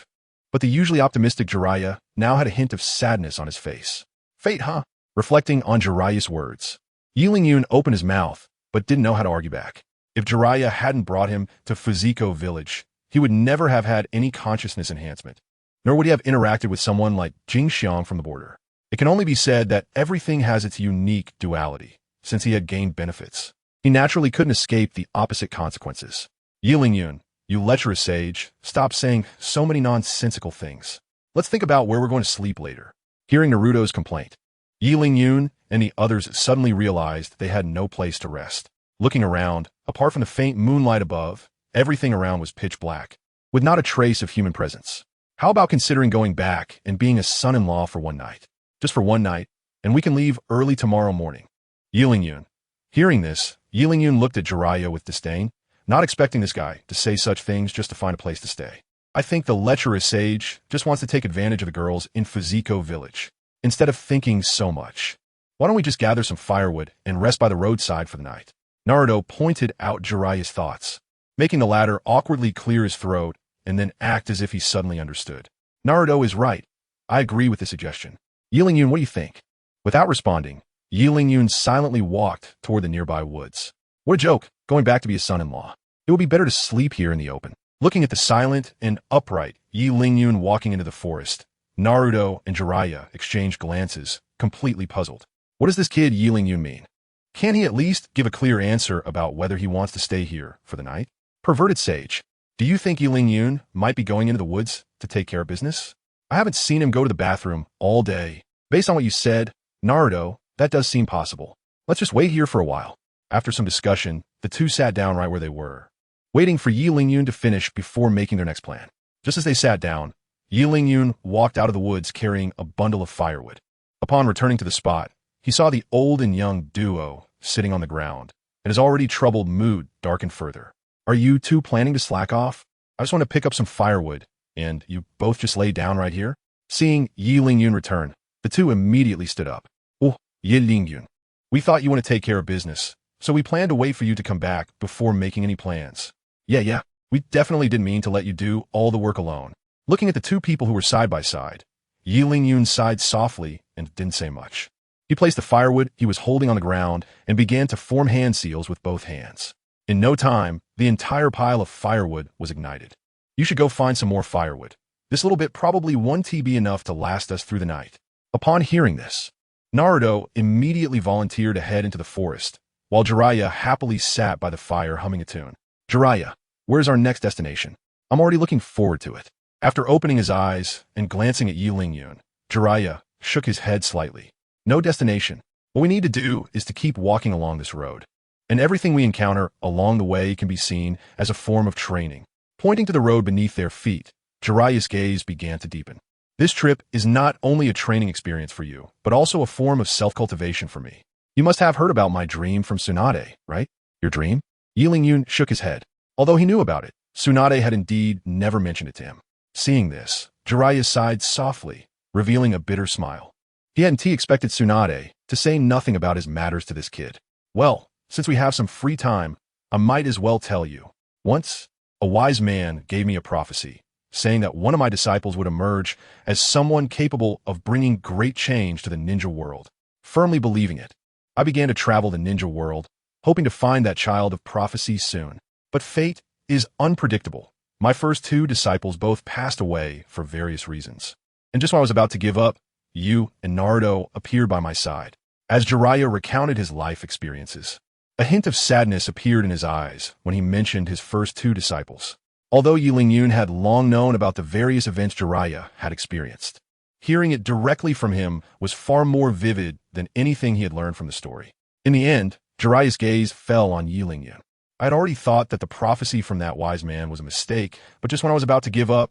But the usually optimistic Jiraiya now had a hint of sadness on his face. Fate, huh? Reflecting on Jiraiya's words, Yi Lingyun opened his mouth, but didn't know how to argue back. If Jiraiya hadn't brought him to Fuziko village, he would never have had any consciousness enhancement, nor would he have interacted with someone like Jingxiang from the border. It can only be said that everything has its unique duality, since he had gained benefits. He naturally couldn't escape the opposite consequences. Yi Lingyun, you lecherous sage, stop saying so many nonsensical things. Let's think about where we're going to sleep later. Hearing Naruto's complaint, Yi Lingyun and the others suddenly realized they had no place to rest. Looking around, apart from the faint moonlight above, everything around was pitch black, with not a trace of human presence. How about considering going back and being a son-in-law for one night? Just for one night, and we can leave early tomorrow morning. Yi Lingyun. Hearing this, Yi Lingyun looked at Jiraiya with disdain, not expecting this guy to say such things just to find a place to stay. I think the lecherous sage just wants to take advantage of the girls in Fuziko village, instead of thinking so much. Why don't we just gather some firewood and rest by the roadside for the night? Naruto pointed out Jiraiya's thoughts, making the latter awkwardly clear his throat and then act as if he suddenly understood. Naruto is right. I agree with the suggestion. Yi Lingyun, what do you think? Without responding, Yi Lingyun silently walked toward the nearby woods. What a joke, going back to be a son-in-law. It would be better to sleep here in the open. Looking at the silent and upright Yi Lingyun walking into the forest, Naruto and Jiraiya exchanged glances, completely puzzled. What does this kid Yi Lingyun mean? Can't he at least give a clear answer about whether he wants to stay here for the night? Perverted sage, do you think Yi Lingyun might be going into the woods to take care of business? I haven't seen him go to the bathroom all day. Based on what you said, Naruto, that does seem possible. Let's just wait here for a while. After some discussion, the two sat down right where they were, waiting for Yi Lingyun to finish before making their next plan. Just as they sat down, Yi Lingyun walked out of the woods carrying a bundle of firewood. Upon returning to the spot, he saw the old and young duo sitting on the ground, and his already troubled mood darkened further. Are you two planning to slack off? I just want to pick up some firewood, and you both just lay down right here? Seeing Yi Lingyun return, the two immediately stood up. Oh, Yi Lingyun, we thought you want to take care of business, so we planned to wait for you to come back before making any plans. Yeah, we definitely didn't mean to let you do all the work alone. Looking at the two people who were side by side, Yi Lingyun sighed softly and didn't say much. He placed the firewood he was holding on the ground and began to form hand seals with both hands. In no time, the entire pile of firewood was ignited. You should go find some more firewood. This little bit probably won't be enough to last us through the night. Upon hearing this, Naruto immediately volunteered to head into the forest, while Jiraiya happily sat by the fire humming a tune. Jiraiya, where's our next destination? I'm already looking forward to it. After opening his eyes and glancing at Yi Lingyun, Jiraiya shook his head slightly. No destination. What we need to do is to keep walking along this road. And everything we encounter along the way can be seen as a form of training. Pointing to the road beneath their feet, Jiraiya's gaze began to deepen. This trip is not only a training experience for you, but also a form of self-cultivation for me. You must have heard about my dream from Tsunade, right? Your dream? Yi Lingyun shook his head. Although he knew about it, Tsunade had indeed never mentioned it to him. Seeing this, Jiraiya sighed softly, revealing a bitter smile. He hadn't expected Tsunade to say nothing about his matters to this kid. Well, since we have some free time, I might as well tell you. Once, a wise man gave me a prophecy, saying that one of my disciples would emerge as someone capable of bringing great change to the ninja world. Firmly believing it, I began to travel the ninja world, hoping to find that child of prophecy soon. But fate is unpredictable. My first two disciples both passed away for various reasons. And just when I was about to give up, you and Naruto appeared by my side. As Jiraiya recounted his life experiences, a hint of sadness appeared in his eyes when he mentioned his first two disciples. Although Yi Lingyun had long known about the various events Jiraiya had experienced, hearing it directly from him was far more vivid than anything he had learned from the story. In the end, Jiraiya's gaze fell on Yi Lingyun. I had already thought that the prophecy from that wise man was a mistake, but just when I was about to give up,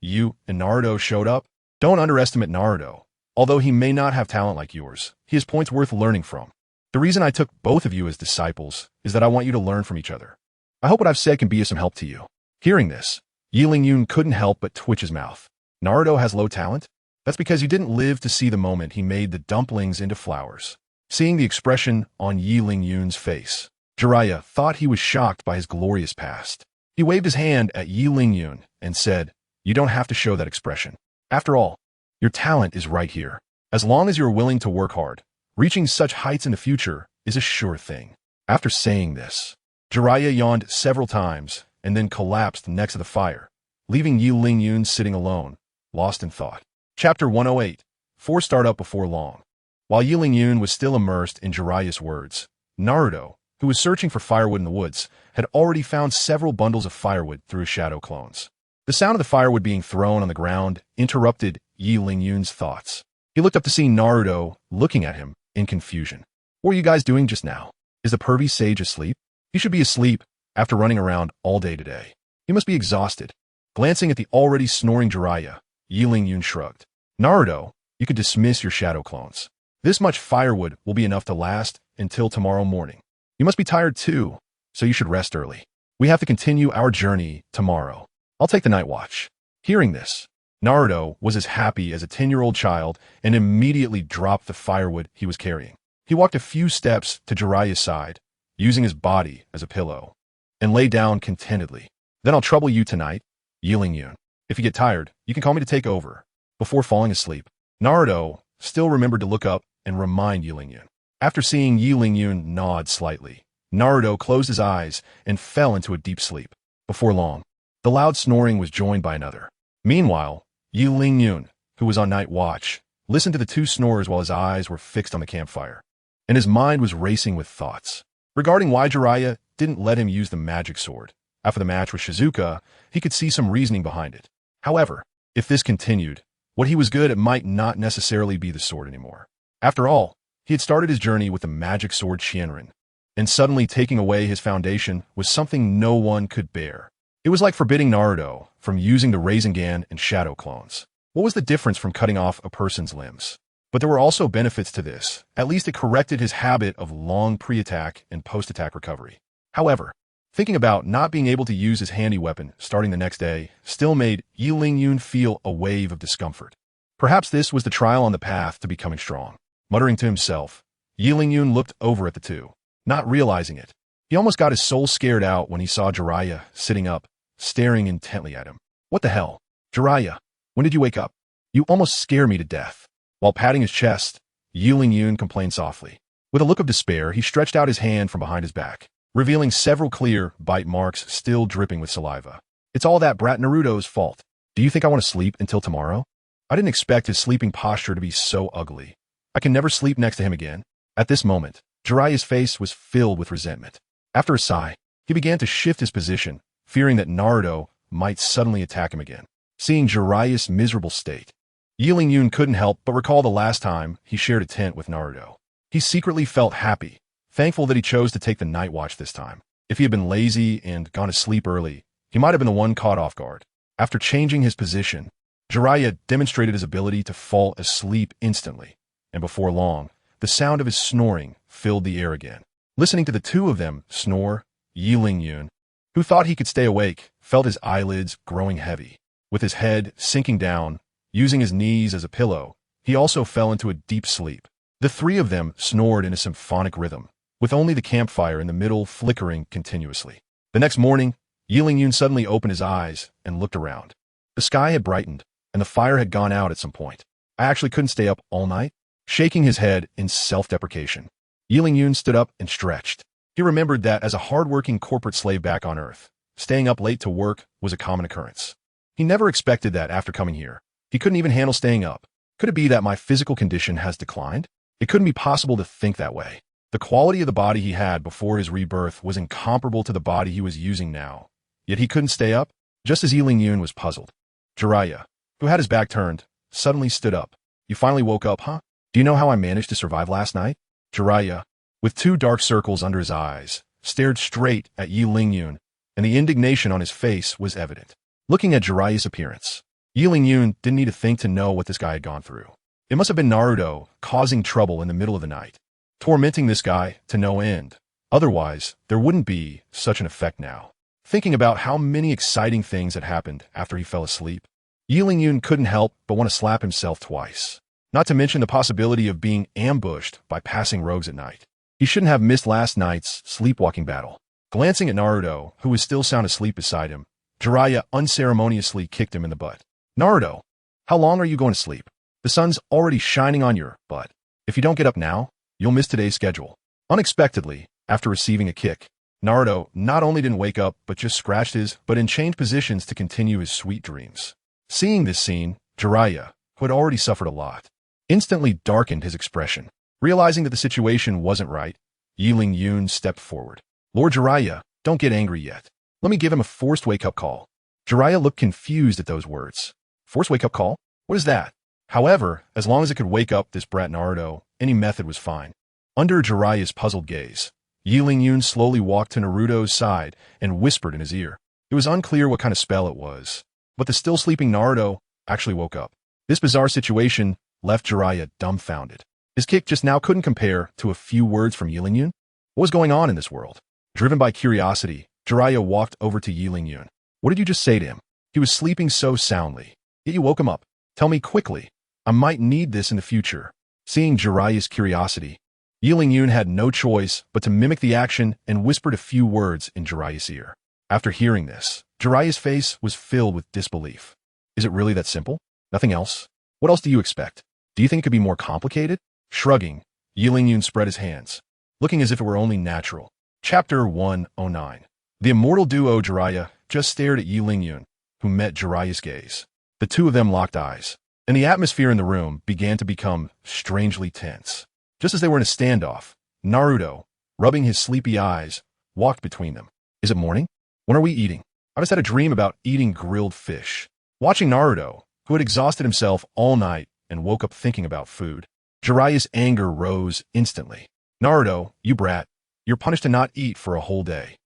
you and Naruto showed up. Don't underestimate Naruto. Although he may not have talent like yours, he has points worth learning from. The reason I took both of you as disciples is that I want you to learn from each other. I hope what I've said can be of some help to you. Hearing this, Yi Lingyun couldn't help but twitch his mouth. Naruto has low talent? That's because you didn't live to see the moment he made the dumplings into flowers. Seeing the expression on Yi Lingyun's face, Jiraiya thought he was shocked by his glorious past. He waved his hand at Yi Lingyun and said, "You don't have to show that expression. After all, your talent is right here. As long as you're willing to work hard, reaching such heights in the future is a sure thing." After saying this, Jiraiya yawned several times and then collapsed next to the fire, leaving Yi Lingyun sitting alone, lost in thought. Chapter 108. Forced Startup Before Long. While Yi Lingyun was still immersed in Jiraiya's words, Naruto, who was searching for firewood in the woods, had already found several bundles of firewood through his shadow clones. The sound of the firewood being thrown on the ground interrupted Yi Lingyun's thoughts. He looked up to see Naruto looking at him in confusion. "What were you guys doing just now? Is the pervy sage asleep? He should be asleep after running around all day today. He must be exhausted." Glancing at the already snoring Jiraiya, Yi Lingyun shrugged. "Naruto, you could dismiss your shadow clones. This much firewood will be enough to last until tomorrow morning. You must be tired too, so you should rest early. We have to continue our journey tomorrow. I'll take the night watch." Hearing this, Naruto was as happy as a 10-year-old child and immediately dropped the firewood he was carrying. He walked a few steps to Jiraiya's side, using his body as a pillow, and lay down contentedly. "Then I'll trouble you tonight, Yi Lingyun. If you get tired, you can call me to take over." Before falling asleep, Naruto still remembered to look up and remind Yi Lingyun. After seeing Yi Lingyun nod slightly, Naruto closed his eyes and fell into a deep sleep. Before long, the loud snoring was joined by another. Meanwhile, Yi Lingyun, who was on night watch, listened to the two snorers while his eyes were fixed on the campfire, and his mind was racing with thoughts regarding why Jiraiya didn't let him use the magic sword. After the match with Shizuka, he could see some reasoning behind it. However, if this continued, what he was good at might not necessarily be the sword anymore. After all, he had started his journey with the magic sword Qianren, and suddenly taking away his foundation was something no one could bear. It was like forbidding Naruto from using the Rasengan and shadow clones. What was the difference from cutting off a person's limbs? But there were also benefits to this. At least it corrected his habit of long pre-attack and post-attack recovery. However, thinking about not being able to use his handy weapon starting the next day still made Yi Lingyun feel a wave of discomfort. Perhaps this was the trial on the path to becoming strong. Muttering to himself, Yi Lingyun looked over at the two, not realizing it. He almost got his soul scared out when he saw Jiraiya sitting up, staring intently at him. "What the hell? Jiraiya, when did you wake up? You almost scare me to death." While patting his chest, Yi Lingyun complained softly. With a look of despair, he stretched out his hand from behind his back, revealing several clear bite marks still dripping with saliva. "It's all that brat Naruto's fault. Do you think I want to sleep until tomorrow? I didn't expect his sleeping posture to be so ugly. I can never sleep next to him again." At this moment, Jiraiya's face was filled with resentment. After a sigh, he began to shift his position, fearing that Naruto might suddenly attack him again. Seeing Jiraiya's miserable state, Yun couldn't help but recall the last time he shared a tent with Naruto. He secretly felt happy, thankful that he chose to take the night watch this time. If he had been lazy and gone to sleep early, he might have been the one caught off guard. After changing his position, Jiraiya demonstrated his ability to fall asleep instantly, and before long, the sound of his snoring filled the air again. Listening to the two of them snore, Yun, who thought he could stay awake, felt his eyelids growing heavy. With his head sinking down, using his knees as a pillow, he also fell into a deep sleep. The three of them snored in a symphonic rhythm, with only the campfire in the middle flickering continuously. The next morning, Yun suddenly opened his eyes and looked around. The sky had brightened, and the fire had gone out at some point. I actually couldn't stay up all night. Shaking his head in self-deprecation, Yun stood up and stretched. He remembered that as a hard-working corporate slave back on Earth, staying up late to work was a common occurrence. He never expected that after coming here. He couldn't even handle staying up. Could it be that my physical condition has declined? It couldn't be possible to think that way. The quality of the body he had before his rebirth was incomparable to the body he was using now. Yet he couldn't stay up, just as Yun was puzzled. Jiraiya, who had his back turned, suddenly stood up. You finally woke up, huh? Do you know how I managed to survive last night? Jiraiya, with two dark circles under his eyes, stared straight at Yun, and the indignation on his face was evident. Looking at Jiraiya's appearance, Yun didn't need to think to know what this guy had gone through. It must have been Naruto causing trouble in the middle of the night, tormenting this guy to no end. Otherwise, there wouldn't be such an effect now. Thinking about how many exciting things had happened after he fell asleep, Yun couldn't help but want to slap himself twice. Not to mention the possibility of being ambushed by passing rogues at night. He shouldn't have missed last night's sleepwalking battle. Glancing at Naruto, who was still sound asleep beside him, Jiraiya unceremoniously kicked him in the butt. Naruto, how long are you going to sleep? The sun's already shining on your butt. If you don't get up now, you'll miss today's schedule. Unexpectedly, after receiving a kick, Naruto not only didn't wake up but just scratched his butt and changed positions to continue his sweet dreams. Seeing this scene, Jiraiya, who had already suffered a lot, instantly darkened his expression. Realizing that the situation wasn't right, Yun stepped forward. Lord Jiraiya, don't get angry yet. Let me give him a forced wake-up call. Jiraiya looked confused at those words. Forced wake-up call? What is that? However, as long as it could wake up this brat Naruto, any method was fine. Under Jiraiya's puzzled gaze, Yun slowly walked to Naruto's side and whispered in his ear. It was unclear what kind of spell it was, but the still sleeping Naruto actually woke up. This bizarre situation left Jiraiya dumbfounded. His kick just now couldn't compare to a few words from Yun. What was going on in this world? Driven by curiosity, Jiraiya walked over to Yun. What did you just say to him? He was sleeping so soundly. Yet you woke him up. Tell me quickly. I might need this in the future. Seeing Jiraiya's curiosity, Yun had no choice but to mimic the action and whispered a few words in Jiraiya's ear. After hearing this, Jiraiya's face was filled with disbelief. Is it really that simple? Nothing else? What else do you expect? Do you think it could be more complicated? Shrugging, Yun spread his hands, looking as if it were only natural. Chapter 109. The immortal duo Jiraiya just stared at Yun, who met Jiraiya's gaze. The two of them locked eyes, and the atmosphere in the room began to become strangely tense. Just as they were in a standoff, Naruto, rubbing his sleepy eyes, walked between them. Is it morning? When are we eating? I just had a dream about eating grilled fish. Watching Naruto, who had exhausted himself all night and woke up thinking about food, Jiraiya's anger rose instantly. Naruto, you brat, you're punished to not eat for a whole day.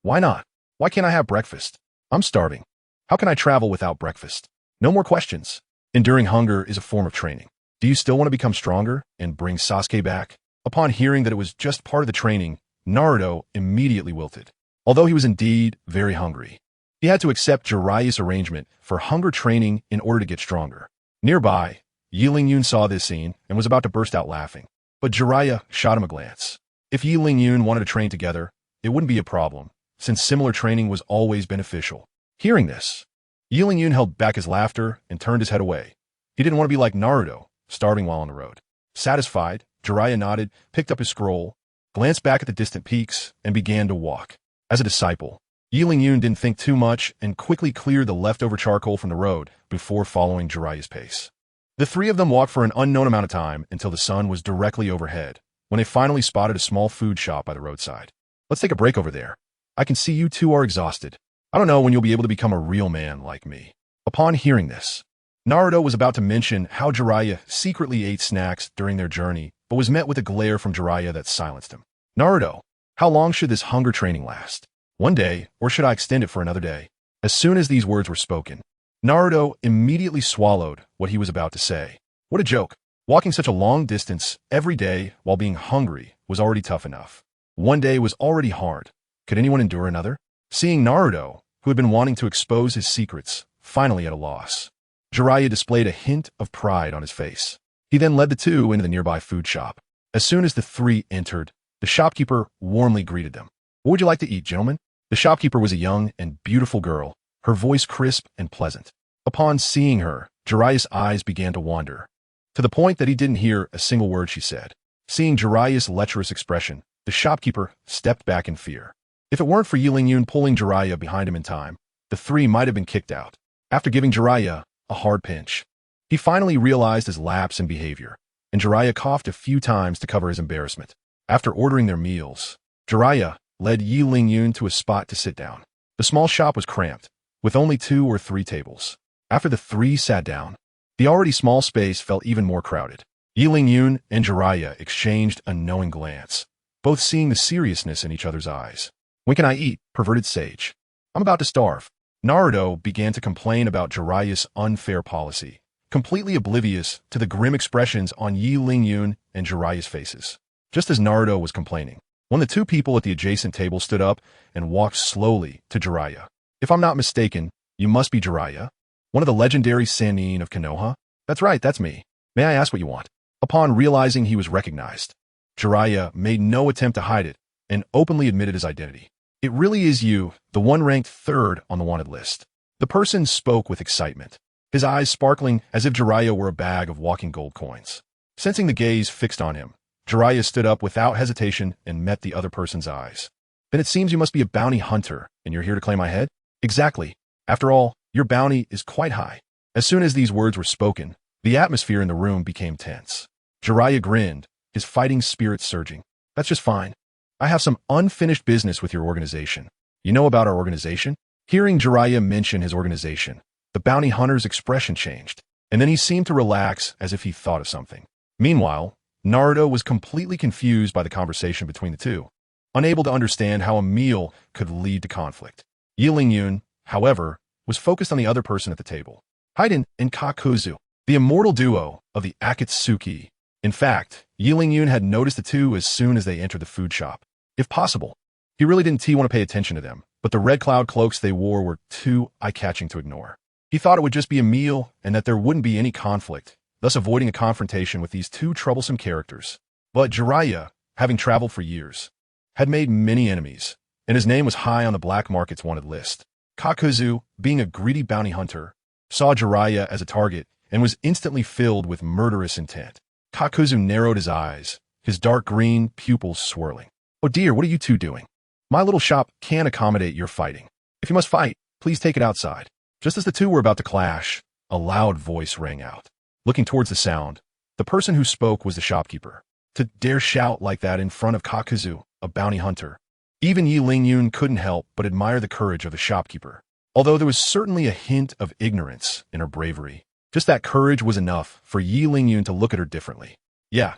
Why not? Why can't I have breakfast? I'm starving. How can I travel without breakfast? No more questions. Enduring hunger is a form of training. Do you still want to become stronger and bring Sasuke back? Upon hearing that it was just part of the training, Naruto immediately wilted. Although he was indeed very hungry, he had to accept Jiraiya's arrangement for hunger training in order to get stronger. Nearby, Yun saw this scene and was about to burst out laughing, but Jiraiya shot him a glance. If Yun wanted to train together, it wouldn't be a problem, since similar training was always beneficial. Hearing this, Yun held back his laughter and turned his head away. He didn't want to be like Naruto, starving while on the road. Satisfied, Jiraiya nodded, picked up his scroll, glanced back at the distant peaks, and began to walk. As a disciple, Yun didn't think too much and quickly cleared the leftover charcoal from the road before following Jiraiya's pace. The three of them walked for an unknown amount of time until the sun was directly overhead, when they finally spotted a small food shop by the roadside. Let's take a break over there. I can see you two are exhausted. I don't know when you'll be able to become a real man like me. Upon hearing this, Naruto was about to mention how Jiraiya secretly ate snacks during their journey, but was met with a glare from Jiraiya that silenced him. Naruto, how long should this hunger training last? One day, or should I extend it for another day? As soon as these words were spoken, Naruto immediately swallowed what he was about to say. What a joke. Walking such a long distance every day while being hungry was already tough enough. One day was already hard. Could anyone endure another? Seeing Naruto, who had been wanting to expose his secrets, finally at a loss, Jiraiya displayed a hint of pride on his face. He then led the two into the nearby food shop. As soon as the three entered, the shopkeeper warmly greeted them. What would you like to eat, gentlemen? The shopkeeper was a young and beautiful girl, her voice crisp and pleasant. Upon seeing her, Jiraiya's eyes began to wander, to the point that he didn't hear a single word she said. Seeing Jiraiya's lecherous expression, the shopkeeper stepped back in fear. If it weren't for Yi Lingyun pulling Jiraiya behind him in time, the three might have been kicked out. After giving Jiraiya a hard pinch, he finally realized his lapse in behavior, and Jiraiya coughed a few times to cover his embarrassment. After ordering their meals, Jiraiya led Yi Lingyun to a spot to sit down. The small shop was cramped, with only 2 or 3 tables. After the three sat down, the already small space felt even more crowded. Yi Lingyun and Jiraiya exchanged a knowing glance, both seeing the seriousness in each other's eyes. When can I eat, perverted sage? I'm about to starve. Naruto began to complain about Jiraiya's unfair policy, completely oblivious to the grim expressions on Yi Lingyun and Jiraiya's faces. Just as Naruto was complaining, one of the 2 people at the adjacent table stood up and walked slowly to Jiraiya. If I'm not mistaken, you must be Jiraiya, one of the legendary Sannin of Konoha? That's right, that's me. May I ask what you want? Upon realizing he was recognized, Jiraiya made no attempt to hide it and openly admitted his identity. It really is you, the one ranked 3rd on the wanted list. The person spoke with excitement, his eyes sparkling as if Jiraiya were a bag of walking gold coins. Sensing the gaze fixed on him, Jiraiya stood up without hesitation and met the other person's eyes. Then it seems you must be a bounty hunter, and you're here to claim my head? Exactly. After all, your bounty is quite high. As soon as these words were spoken, the atmosphere in the room became tense. Jiraiya grinned, his fighting spirit surging. That's just fine. I have some unfinished business with your organization. You know about our organization? Hearing Jiraiya mention his organization, the bounty hunter's expression changed, and then he seemed to relax as if he thought of something. Meanwhile, Naruto was completely confused by the conversation between the two, unable to understand how a meal could lead to conflict. Yi Lingyun, however, was focused on the other person at the table, Haiden and Kakuzu, the immortal duo of the Akatsuki. In fact, Yi Lingyun had noticed the two as soon as they entered the food shop. If possible, he really didn't want to pay attention to them, but the red cloud cloaks they wore were too eye-catching to ignore. He thought it would just be a meal and that there wouldn't be any conflict, thus avoiding a confrontation with these 2 troublesome characters. But Jiraiya, having traveled for years, had made many enemies, and his name was high on the black market's wanted list. Kakuzu, being a greedy bounty hunter, saw Jiraiya as a target and was instantly filled with murderous intent. Kakuzu narrowed his eyes, his dark green pupils swirling. Oh dear, what are you 2 doing? My little shop can't accommodate your fighting. If you must fight, please take it outside. Just as the 2 were about to clash, a loud voice rang out. Looking towards the sound, the person who spoke was the shopkeeper. To dare shout like that in front of Kakuzu, a bounty hunter. Even Yi Lingyun couldn't help but admire the courage of the shopkeeper. Although there was certainly a hint of ignorance in her bravery, just that courage was enough for Yi Lingyun to look at her differently. Yeah,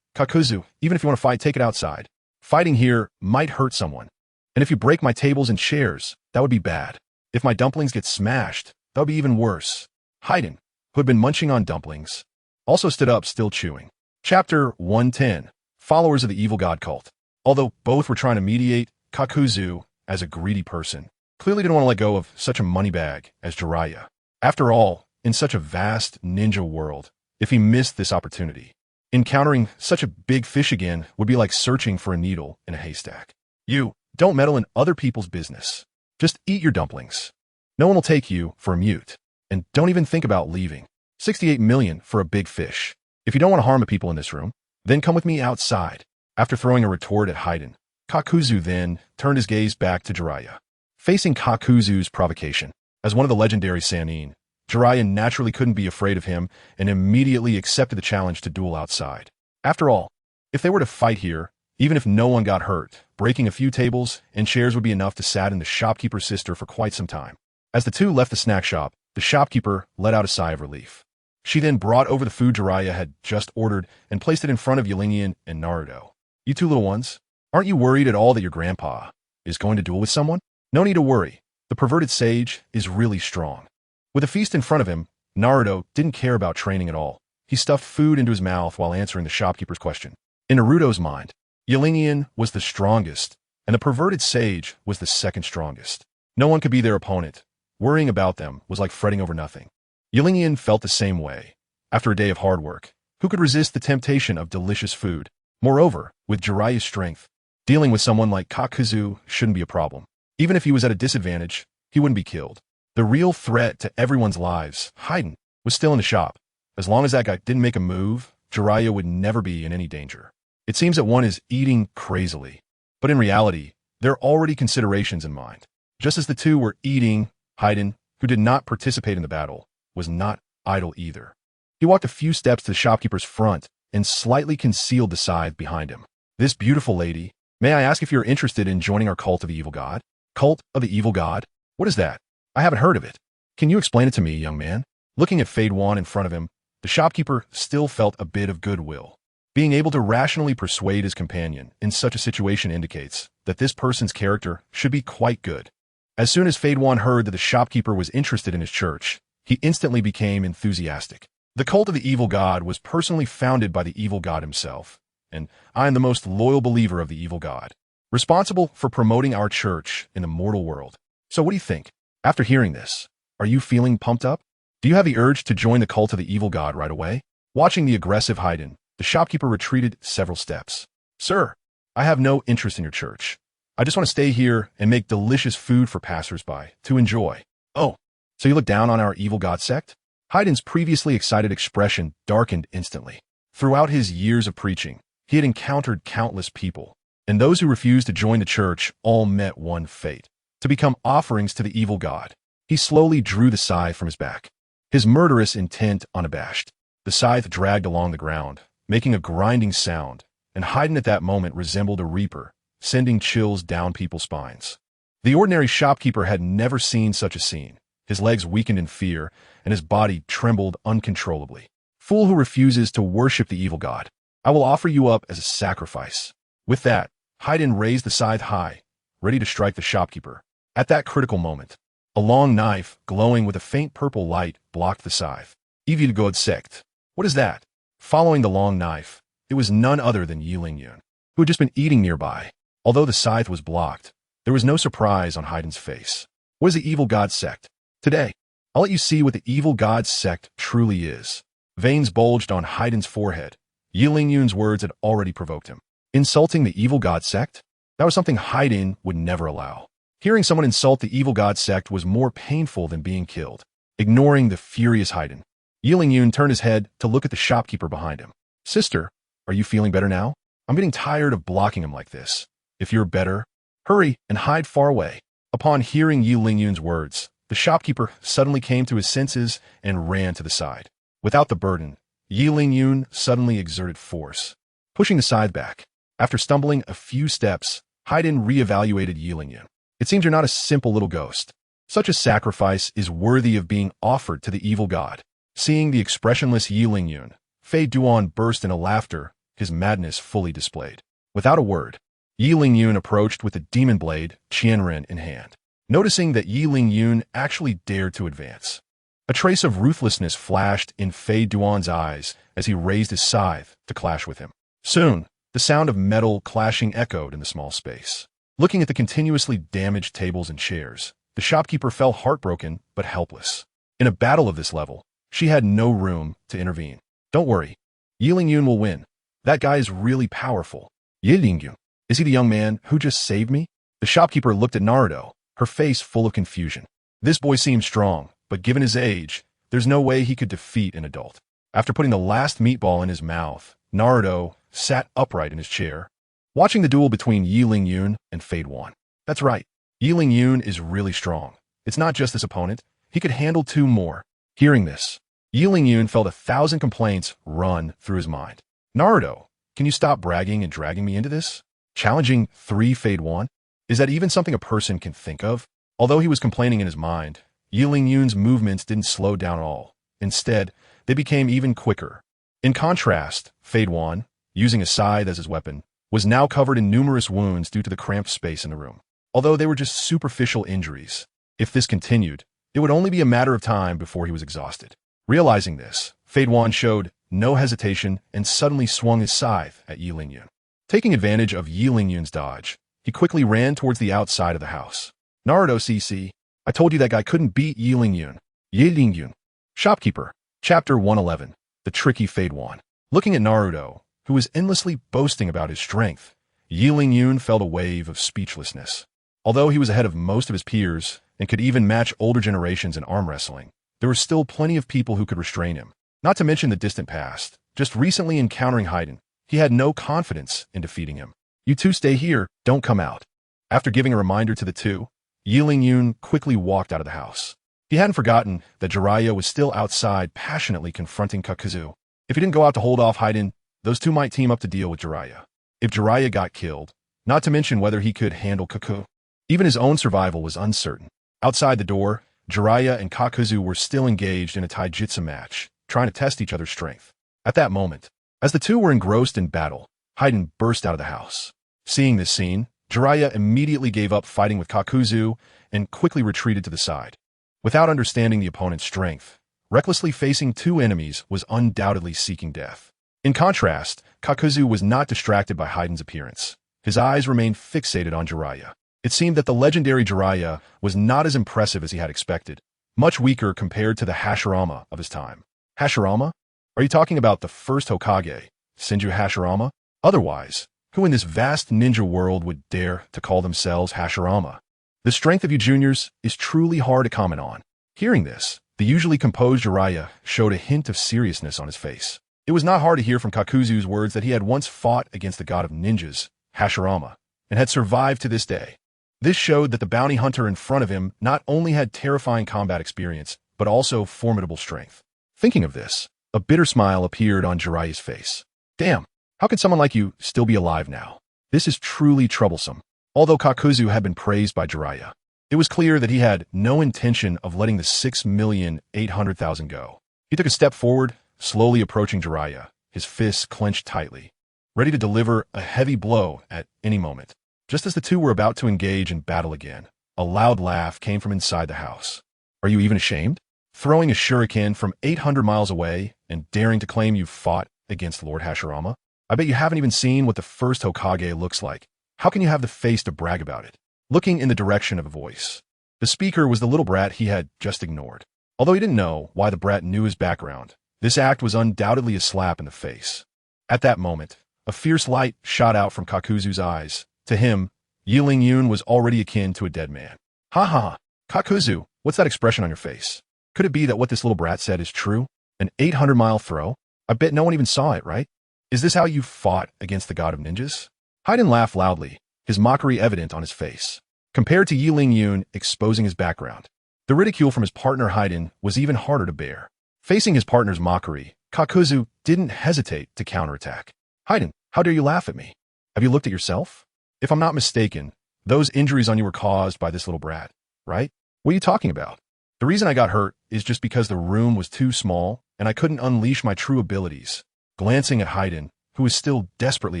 Kakuzu, even if you want to fight, take it outside. Fighting here might hurt someone. And if you break my tables and chairs, that would be bad. If my dumplings get smashed, that would be even worse. Haiden, who had been munching on dumplings, also stood up, still chewing. Chapter 110, Followers of the Evil God Cult. Although both were trying to mediate, Kakuzu, as a greedy person, clearly didn't want to let go of such a money bag as Jiraiya. After all, in such a vast ninja world, if he missed this opportunity, encountering such a big fish again would be like searching for a needle in a haystack. You, don't meddle in other people's business. Just eat your dumplings. No one will take you for a mute. And don't even think about leaving. 68 million for a big fish. If you don't want to harm the people in this room, then come with me outside. After throwing a retort at Haiden, Kakuzu then turned his gaze back to Jiraiya. Facing Kakuzu's provocation, as one of the legendary Sannin, Jiraiya naturally couldn't be afraid of him and immediately accepted the challenge to duel outside. After all, if they were to fight here, Even if no one got hurt, breaking a few tables and chairs would be enough to sadden the shopkeeper's sister for quite some time. As the two left the snack shop, the shopkeeper let out a sigh of relief. She then brought over the food Jiraiya had just ordered and placed it in front of Qianren and Naruto. You two little ones, aren't you worried at all that your grandpa is going to duel with someone? No need to worry. The perverted sage is really strong. With a feast in front of him, Naruto didn't care about training at all. He stuffed food into his mouth while answering the shopkeeper's question. In Naruto's mind, Qianren was the strongest, and the perverted sage was the second strongest. No one could be their opponent. Worrying about them was like fretting over nothing. Qianren felt the same way. After a day of hard work, who could resist the temptation of delicious food? Moreover, with Jiraiya's strength, dealing with someone like Kakuzu shouldn't be a problem. Even if he was at a disadvantage, he wouldn't be killed. The real threat to everyone's lives, Haiden, was still in the shop. As long as that guy didn't make a move, Jiraiya would never be in any danger. It seems that one is eating crazily, but in reality, there are already considerations in mind. Just as the two were eating, Haiden, who did not participate in the battle, was not idle either. He walked a few steps to the shopkeeper's front and slightly concealed the scythe behind him. This beautiful lady, may I ask if you're interested in joining our cult of the evil god? Cult of the evil god? What is that? I haven't heard of it. Can you explain it to me, young man? Looking at Fade-Wan in front of him, the shopkeeper still felt a bit of goodwill. Being able to rationally persuade his companion in such a situation indicates that this person's character should be quite good. As soon as Fade-Wan heard that the shopkeeper was interested in his church, he instantly became enthusiastic. The cult of the evil god was personally founded by the evil god himself, and I am the most loyal believer of the evil god, responsible for promoting our church in the mortal world. So what do you think? After hearing this, are you feeling pumped up? Do you have the urge to join the cult of the evil god right away? Watching the aggressive Haiden, the shopkeeper retreated several steps. Sir, I have no interest in your church. I just want to stay here and make delicious food for passersby to enjoy. Oh, so you look down on our evil god sect? Haiden's previously excited expression darkened instantly. Throughout his years of preaching, he had encountered countless people, and those who refused to join the church all met one fate: to become offerings to the evil god. He slowly drew the scythe from his back, his murderous intent unabashed. The scythe dragged along the ground, making a grinding sound, and Haiden at that moment resembled a reaper, sending chills down people's spines. The ordinary shopkeeper had never seen such a scene. His legs weakened in fear, and his body trembled uncontrollably. Fool who refuses to worship the evil god, I will offer you up as a sacrifice. With that, Haiden raised the scythe high, ready to strike the shopkeeper. At that critical moment, a long knife, glowing with a faint purple light, blocked the scythe. Evil god sect. What is that? Following the long knife, it was none other than Qianren, who had just been eating nearby. Although the scythe was blocked, there was no surprise on Haiden's face. What is the evil god sect? Today, I'll let you see what the evil god sect truly is. Veins bulged on Haiden's forehead. Qianren's words had already provoked him. Insulting the evil god sect? That was something Haiden would never allow. Hearing someone insult the evil god sect was more painful than being killed. Ignoring the furious Haiden, Qianren turned his head to look at the shopkeeper behind him. Sister, are you feeling better now? I'm getting tired of blocking him like this. If you're better, hurry and hide far away. Upon hearing Qianren's words, the shopkeeper suddenly came to his senses and ran to the side. Without the burden, Qianren suddenly exerted force, pushing the scythe back. After stumbling a few steps, Haiden reevaluated Qianren. It seems you're not a simple little ghost. Such a sacrifice is worthy of being offered to the evil god. Seeing the expressionless Qianren, Fei-Duan burst into laughter, his madness fully displayed. Without a word, Qianren approached with the demon blade, Qianren, in hand. Noticing that Qianren actually dared to advance, a trace of ruthlessness flashed in Fei-Duan's eyes as he raised his scythe to clash with him. Soon, the sound of metal clashing echoed in the small space. Looking at the continuously damaged tables and chairs, the shopkeeper felt heartbroken but helpless. In a battle of this level, she had no room to intervene. Don't worry, Qianren will win. That guy is really powerful. Qianren, is he the young man who just saved me? The shopkeeper looked at Naruto, her face full of confusion. This boy seemed strong, but given his age, there's no way he could defeat an adult. After putting the last meatball in his mouth, Naruto sat upright in his chair, watching the duel between Qianren and Fade-Wan. That's right, Qianren is really strong. It's not just this opponent, he could handle two more. Hearing this, Qianren felt 1,000 complaints run through his mind. Naruto, can you stop bragging and dragging me into this? Challenging 3 Fade 1? Is that even something a person can think of? Although he was complaining in his mind, Yi Lingyun's movements didn't slow down at all. Instead, they became even quicker. In contrast, Fade 1, using a scythe as his weapon, was now covered in numerous wounds due to the cramped space in the room. Although they were just superficial injuries, if this continued, it would only be a matter of time before he was exhausted. Realizing this, Fade 1 showed no hesitation and suddenly swung his scythe at Yi Lingyun. Taking advantage of Yi Lingyun's dodge, he quickly ran towards the outside of the house. Naruto CC, I told you that guy couldn't beat Yi Lingyun. Yi Lingyun. Shopkeeper. Chapter 111. The Tricky Fade 1. Looking at Naruto, who was endlessly boasting about his strength, Yi Lingyun felt a wave of speechlessness. Although he was ahead of most of his peers and could even match older generations in arm wrestling, there were still plenty of people who could restrain him. Not to mention the distant past. Just recently encountering Haiden, he had no confidence in defeating him. You two stay here, don't come out. After giving a reminder to the two, Yi Lingyun quickly walked out of the house. He hadn't forgotten that Jiraiya was still outside passionately confronting Kakuzu. If he didn't go out to hold off Haiden, those two might team up to deal with Jiraiya. If Jiraiya got killed, not to mention whether he could handle Kaku. Even his own survival was uncertain. Outside the door, Jiraiya and Kakuzu were still engaged in a taijutsu match, trying to test each other's strength. At that moment, as the two were engrossed in battle, Haiden burst out of the house. Seeing this scene, Jiraiya immediately gave up fighting with Kakuzu and quickly retreated to the side. Without understanding the opponent's strength, recklessly facing two enemies was undoubtedly seeking death. In contrast, Kakuzu was not distracted by Haiden's appearance. His eyes remained fixated on Jiraiya. It seemed that the legendary Jiraiya was not as impressive as he had expected, much weaker compared to the Hashirama of his time. Hashirama? Are you talking about the first Hokage, Senju Hashirama? Otherwise, who in this vast ninja world would dare to call themselves Hashirama? The strength of you juniors is truly hard to comment on. Hearing this, the usually composed Jiraiya showed a hint of seriousness on his face. It was not hard to hear from Kakuzu's words that he had once fought against the god of ninjas, Hashirama, and had survived to this day. This showed that the bounty hunter in front of him not only had terrifying combat experience, but also formidable strength. Thinking of this, a bitter smile appeared on Jiraiya's face. Damn, how could someone like you still be alive now? This is truly troublesome. Although Kakuzu had been praised by Jiraiya, it was clear that he had no intention of letting the 6,800,000 go. He took a step forward, slowly approaching Jiraiya, his fists clenched tightly, ready to deliver a heavy blow at any moment. Just as the two were about to engage in battle again, a loud laugh came from inside the house. Are you even ashamed? Throwing a shuriken from 800 miles away and daring to claim you fought against Lord Hashirama? I bet you haven't even seen what the first Hokage looks like. How can you have the face to brag about it? Looking in the direction of a voice. The speaker was the little brat he had just ignored. Although he didn't know why the brat knew his background, this act was undoubtedly a slap in the face. At that moment, a fierce light shot out from Kakuzu's eyes. To him, Yi Lingyun was already akin to a dead man. Ha ha, Kakuzu, what's that expression on your face? Could it be that what this little brat said is true? An 800-mile throw? I bet no one even saw it, right? Is this how you fought against the god of ninjas? Haiden laughed loudly, his mockery evident on his face. Compared to Yi Lingyun exposing his background, the ridicule from his partner Haiden was even harder to bear. Facing his partner's mockery, Kakuzu didn't hesitate to counterattack. Haiden, how dare you laugh at me? Have you looked at yourself? If I'm not mistaken, those injuries on you were caused by this little brat, right? What are you talking about? The reason I got hurt is just because the room was too small and I couldn't unleash my true abilities. Glancing at Haiden, who was still desperately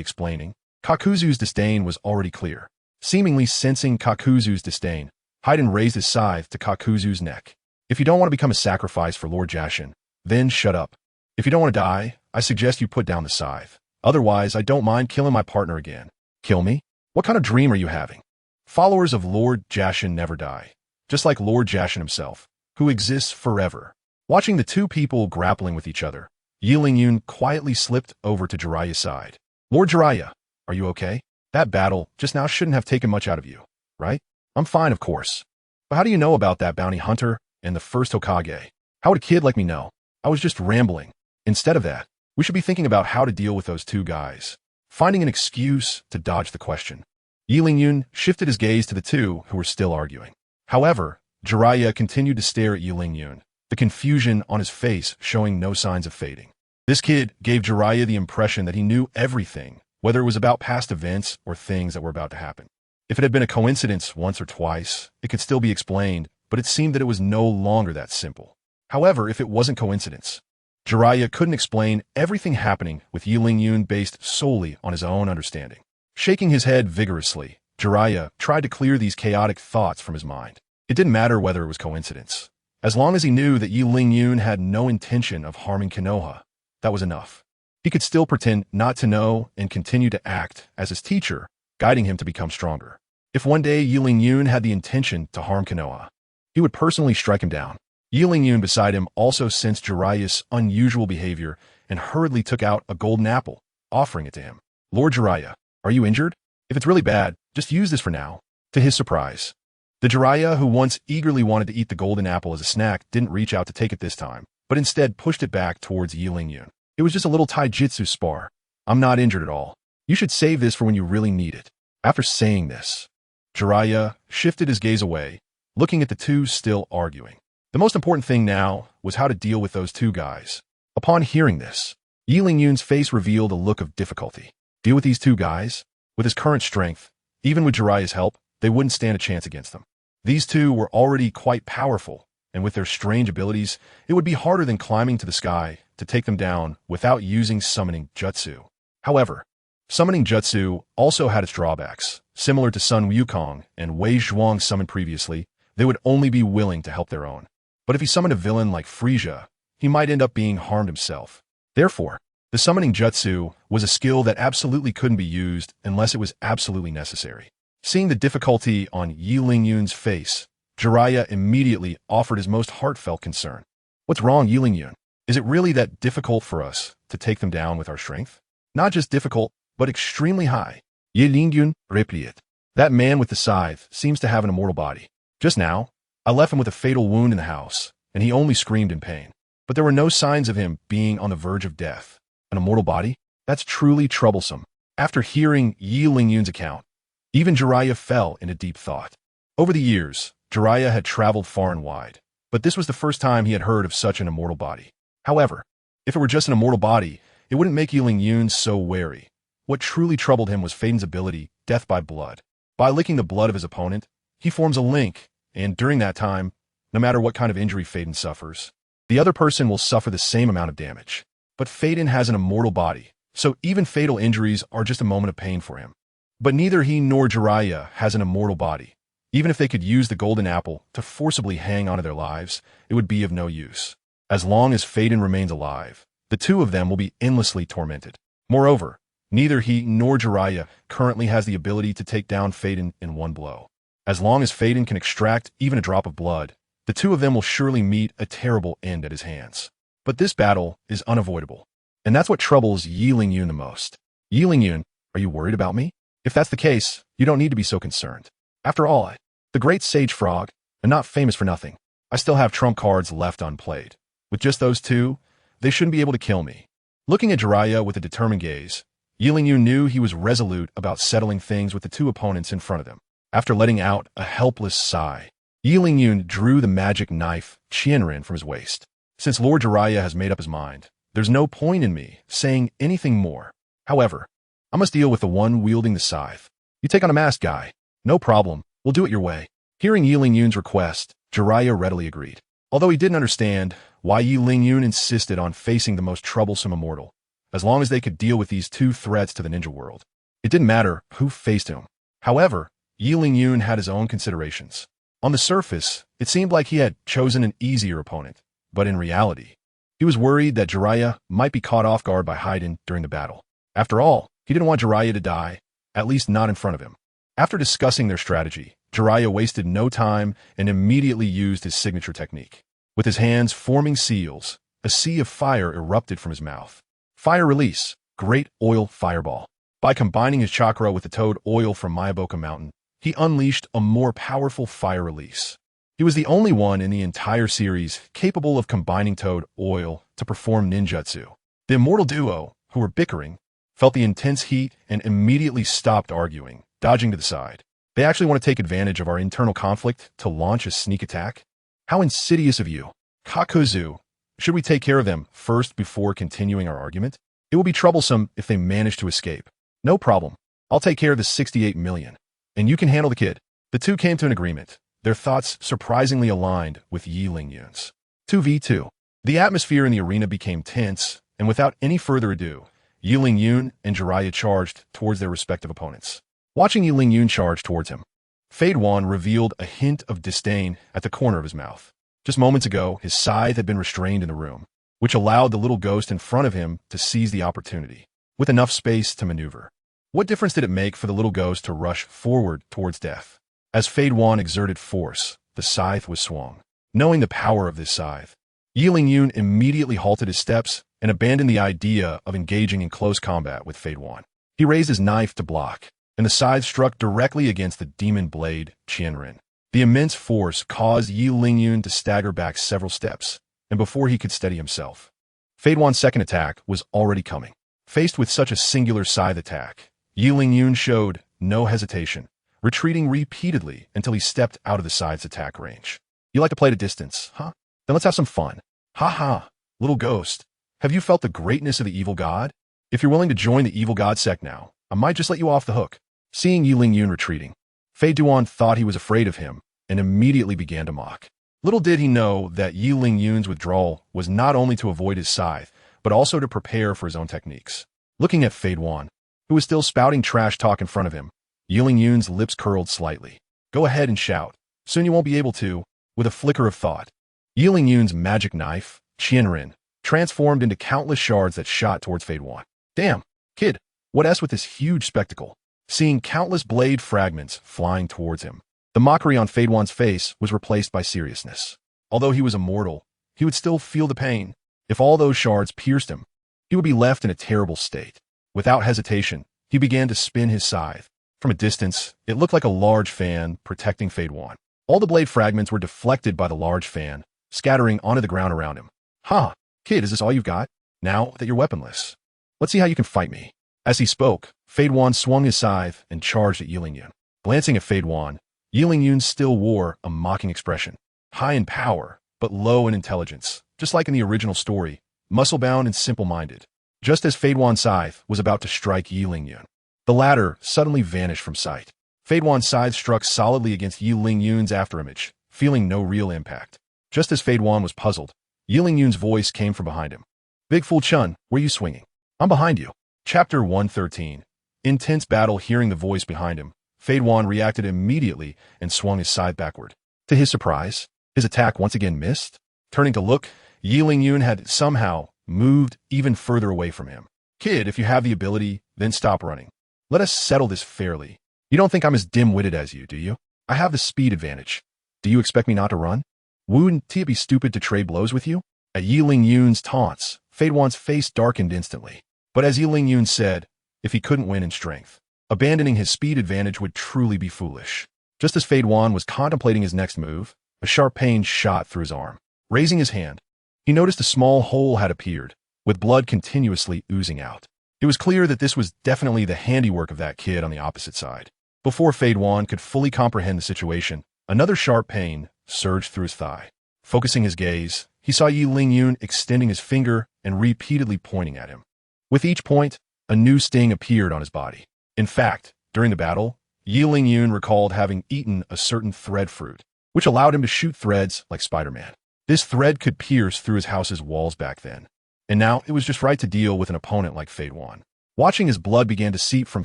explaining, Kakuzu's disdain was already clear. Seemingly sensing Kakuzu's disdain, Haiden raised his scythe to Kakuzu's neck. If you don't want to become a sacrifice for Lord Jashin, then shut up. If you don't want to die, I suggest you put down the scythe. Otherwise, I don't mind killing my partner again. Kill me? What kind of dream are you having? Followers of Lord Jashin never die, just like Lord Jashin himself, who exists forever. Watching the two people grappling with each other, Yi Lingyun quietly slipped over to Jiraiya's side. Lord Jiraiya, are you okay? That battle just now shouldn't have taken much out of you, right? I'm fine, of course. But how do you know about that bounty hunter and the first Hokage? How would a kid like me know? I was just rambling. Instead of that, we should be thinking about how to deal with those two guys. Finding an excuse to dodge the question, Yi Lingyun shifted his gaze to the two who were still arguing. However, Jiraiya continued to stare at Yi Lingyun, the confusion on his face showing no signs of fading. This kid gave Jiraiya the impression that he knew everything whether it was about past events or things that were about to happen. If it had been a coincidence once or twice, it could still be explained, but it seemed that it was no longer that simple. However, if it wasn't coincidence, Jiraiya couldn't explain everything happening with Yi Lingyun based solely on his own understanding. Shaking his head vigorously, Jiraiya tried to clear these chaotic thoughts from his mind. It didn't matter whether it was coincidence. As long as he knew that Yi Lingyun had no intention of harming Konoha, that was enough. He could still pretend not to know and continue to act as his teacher, guiding him to become stronger. If one day Yi Lingyun had the intention to harm Konoha, he would personally strike him down. Yi Lingyun beside him also sensed Jiraiya's unusual behavior and hurriedly took out a golden apple, offering it to him. Lord Jiraiya, are you injured? If it's really bad, just use this for now. To his surprise, the Jiraiya who once eagerly wanted to eat the golden apple as a snack didn't reach out to take it this time, but instead pushed it back towards Yi Lingyun. It was just a little taijutsu spar. I'm not injured at all. You should save this for when you really need it. After saying this, Jiraiya shifted his gaze away, looking at the two still arguing. The most important thing now was how to deal with those two guys. Upon hearing this, Yi Lingyun's face revealed a look of difficulty. Deal with these two guys? With his current strength, even with Jiraiya's help, they wouldn't stand a chance against them. These two were already quite powerful, and with their strange abilities, it would be harder than climbing to the sky to take them down without using summoning jutsu. However, summoning jutsu also had its drawbacks. Similar to Sun Wukong and Wei Zhuang summoned previously, they would only be willing to help their own. But if he summoned a villain like Frieza, he might end up being harmed himself. Therefore, the summoning jutsu was a skill that absolutely couldn't be used unless it was absolutely necessary. Seeing the difficulty on Yi Lingyun's face, Jiraiya immediately offered his most heartfelt concern. What's wrong, Yi Lingyun? Is it really that difficult for us to take them down with our strength? Not just difficult, but extremely high. Yi Lingyun replied. That man with the scythe seems to have an immortal body. Just now, I left him with a fatal wound in the house, and he only screamed in pain. But there were no signs of him being on the verge of death. An immortal body? That's truly troublesome. After hearing Yi Lingyun's account, even Jiraiya fell into deep thought. Over the years, Jiraiya had traveled far and wide, but this was the first time he had heard of such an immortal body. However, if it were just an immortal body, it wouldn't make Yi Lingyun so wary. What truly troubled him was Phaeton's ability, death by blood. By licking the blood of his opponent, he forms a link, and during that time, no matter what kind of injury Phaeton suffers, the other person will suffer the same amount of damage. But Phaeton has an immortal body, so even fatal injuries are just a moment of pain for him. But neither he nor Jiraiya has an immortal body. Even if they could use the golden apple to forcibly hang onto their lives, it would be of no use. As long as Phaeton remains alive, the two of them will be endlessly tormented. Moreover, neither he nor Jiraiya currently has the ability to take down Phaeton in one blow. As long as Phaeton can extract even a drop of blood, the two of them will surely meet a terrible end at his hands. But this battle is unavoidable, and that's what troubles Yi Lingyun the most. Yi Lingyun, are you worried about me? If that's the case, you don't need to be so concerned. After all, the great sage frog, and not famous for nothing, I still have trump cards left unplayed. With just those two, they shouldn't be able to kill me. Looking at Jiraiya with a determined gaze, Yi Lingyun knew he was resolute about settling things with the two opponents in front of him. After letting out a helpless sigh, Yi Lingyun drew the magic knife Qianren from his waist. Since Lord Jiraiya has made up his mind, there's no point in me saying anything more. However, I must deal with the one wielding the scythe. You take on a masked guy. No problem. We'll do it your way. Hearing Yi Lingyun's request, Jiraiya readily agreed. Although he didn't understand why Yi Lingyun insisted on facing the most troublesome immortal, as long as they could deal with these two threats to the ninja world, it didn't matter who faced him. However, Yi Lingyun had his own considerations. On the surface, it seemed like he had chosen an easier opponent, but in reality, he was worried that Jiraiya might be caught off guard by Haiden during the battle. After all, he didn't want Jiraiya to die, at least not in front of him. After discussing their strategy, Jiraiya wasted no time and immediately used his signature technique. With his hands forming seals, a sea of fire erupted from his mouth. Fire release, great oil fireball. By combining his chakra with the toad oil from Mayaboka Mountain, he unleashed a more powerful fire release. He was the only one in the entire series capable of combining toad oil to perform ninjutsu. The immortal duo, who were bickering, felt the intense heat and immediately stopped arguing, dodging to the side. They actually want to take advantage of our internal conflict to launch a sneak attack? How insidious of you. Kakuzu, should we take care of them first before continuing our argument? It will be troublesome if they manage to escape. No problem. I'll take care of the 68 million. And you can handle the kid. The two came to an agreement, their thoughts surprisingly aligned with Yi Lingyun's. 2v2. The atmosphere in the arena became tense, and without any further ado, Yi Lingyun and Jiraiya charged towards their respective opponents. Watching Yi Lingyun charge towards him, Fade Wan revealed a hint of disdain at the corner of his mouth. Just moments ago, his scythe had been restrained in the room, which allowed the little ghost in front of him to seize the opportunity, with enough space to maneuver. What difference did it make for the little ghost to rush forward towards death? As Fade Wan exerted force, the scythe was swung. Knowing the power of this scythe, Yi Lingyun immediately halted his steps and abandoned the idea of engaging in close combat with Fade Wan. He raised his knife to block, and the scythe struck directly against the demon blade Qianren. The immense force caused Yi Lingyun to stagger back several steps, and before he could steady himself, Fade Wan's second attack was already coming. Faced with such a singular scythe attack, Yi Lingyun showed no hesitation, retreating repeatedly until he stepped out of the scythe's attack range. You like to play at a distance, huh? Then let's have some fun. Ha ha, little ghost. Have you felt the greatness of the evil god? If you're willing to join the evil god sect now, I might just let you off the hook. Seeing Yi Lingyun retreating, Fade Wan thought he was afraid of him and immediately began to mock. Little did he know that Yi Lingyun's withdrawal was not only to avoid his scythe, but also to prepare for his own techniques. Looking at Fade Wan, who was still spouting trash talk in front of him, Yi Lingyun's lips curled slightly. Go ahead and shout. Soon you won't be able to. With a flicker of thought, Yi Lingyun's magic knife, Qianren, transformed into countless shards that shot towards Fade Wan. Damn, kid, what S with this huge spectacle? Seeing countless blade fragments flying towards him, the mockery on Fade Wan's face was replaced by seriousness. Although he was immortal, he would still feel the pain. If all those shards pierced him, he would be left in a terrible state. Without hesitation, he began to spin his scythe. From a distance, it looked like a large fan protecting Fade Wan. All the blade fragments were deflected by the large fan, scattering onto the ground around him. Ha! Kid, is this all you've got? Now that you're weaponless, let's see how you can fight me. As he spoke, Fade Wan swung his scythe and charged at Yi Lingyun. Glancing at Fade Wan, Yi Lingyun still wore a mocking expression. High in power, but low in intelligence. Just like in the original story, muscle-bound and simple-minded. Just as Fade Wan's scythe was about to strike Yi Lingyun, the latter suddenly vanished from sight. Fade Wan's scythe struck solidly against Yi Lingyun's afterimage, feeling no real impact. Just as Fade Wan was puzzled, Yi Lingyun's voice came from behind him. Big Fool Chun, where you swinging? I'm behind you. Chapter 113. Intense battle. Hearing the voice behind him, Fade Wan reacted immediately and swung his scythe backward. To his surprise, his attack once again missed. Turning to look, Yi Lingyun had somehow moved even further away from him. Kid, if you have the ability, then stop running. Let us settle this fairly. You don't think I'm as dim-witted as you, do you? I have the speed advantage. Do you expect me not to run? Wouldn't it be stupid to trade blows with you? At Yi Lingyun's taunts, Fade Wan's face darkened instantly. But as Yi Lingyun said, if he couldn't win in strength, abandoning his speed advantage would truly be foolish. Just as Fade Wan was contemplating his next move, a sharp pain shot through his arm. Raising his hand, he noticed a small hole had appeared, with blood continuously oozing out. It was clear that this was definitely the handiwork of that kid on the opposite side. Before Fade Wan could fully comprehend the situation, another sharp pain surged through his thigh. Focusing his gaze, he saw Yi Lingyun extending his finger and repeatedly pointing at him. With each point, a new sting appeared on his body. In fact, during the battle, Yi Lingyun recalled having eaten a certain thread fruit, which allowed him to shoot threads like Spider-Man. This thread could pierce through his house's walls back then, and now it was just right to deal with an opponent like Fade Wan. Watching as blood began to seep from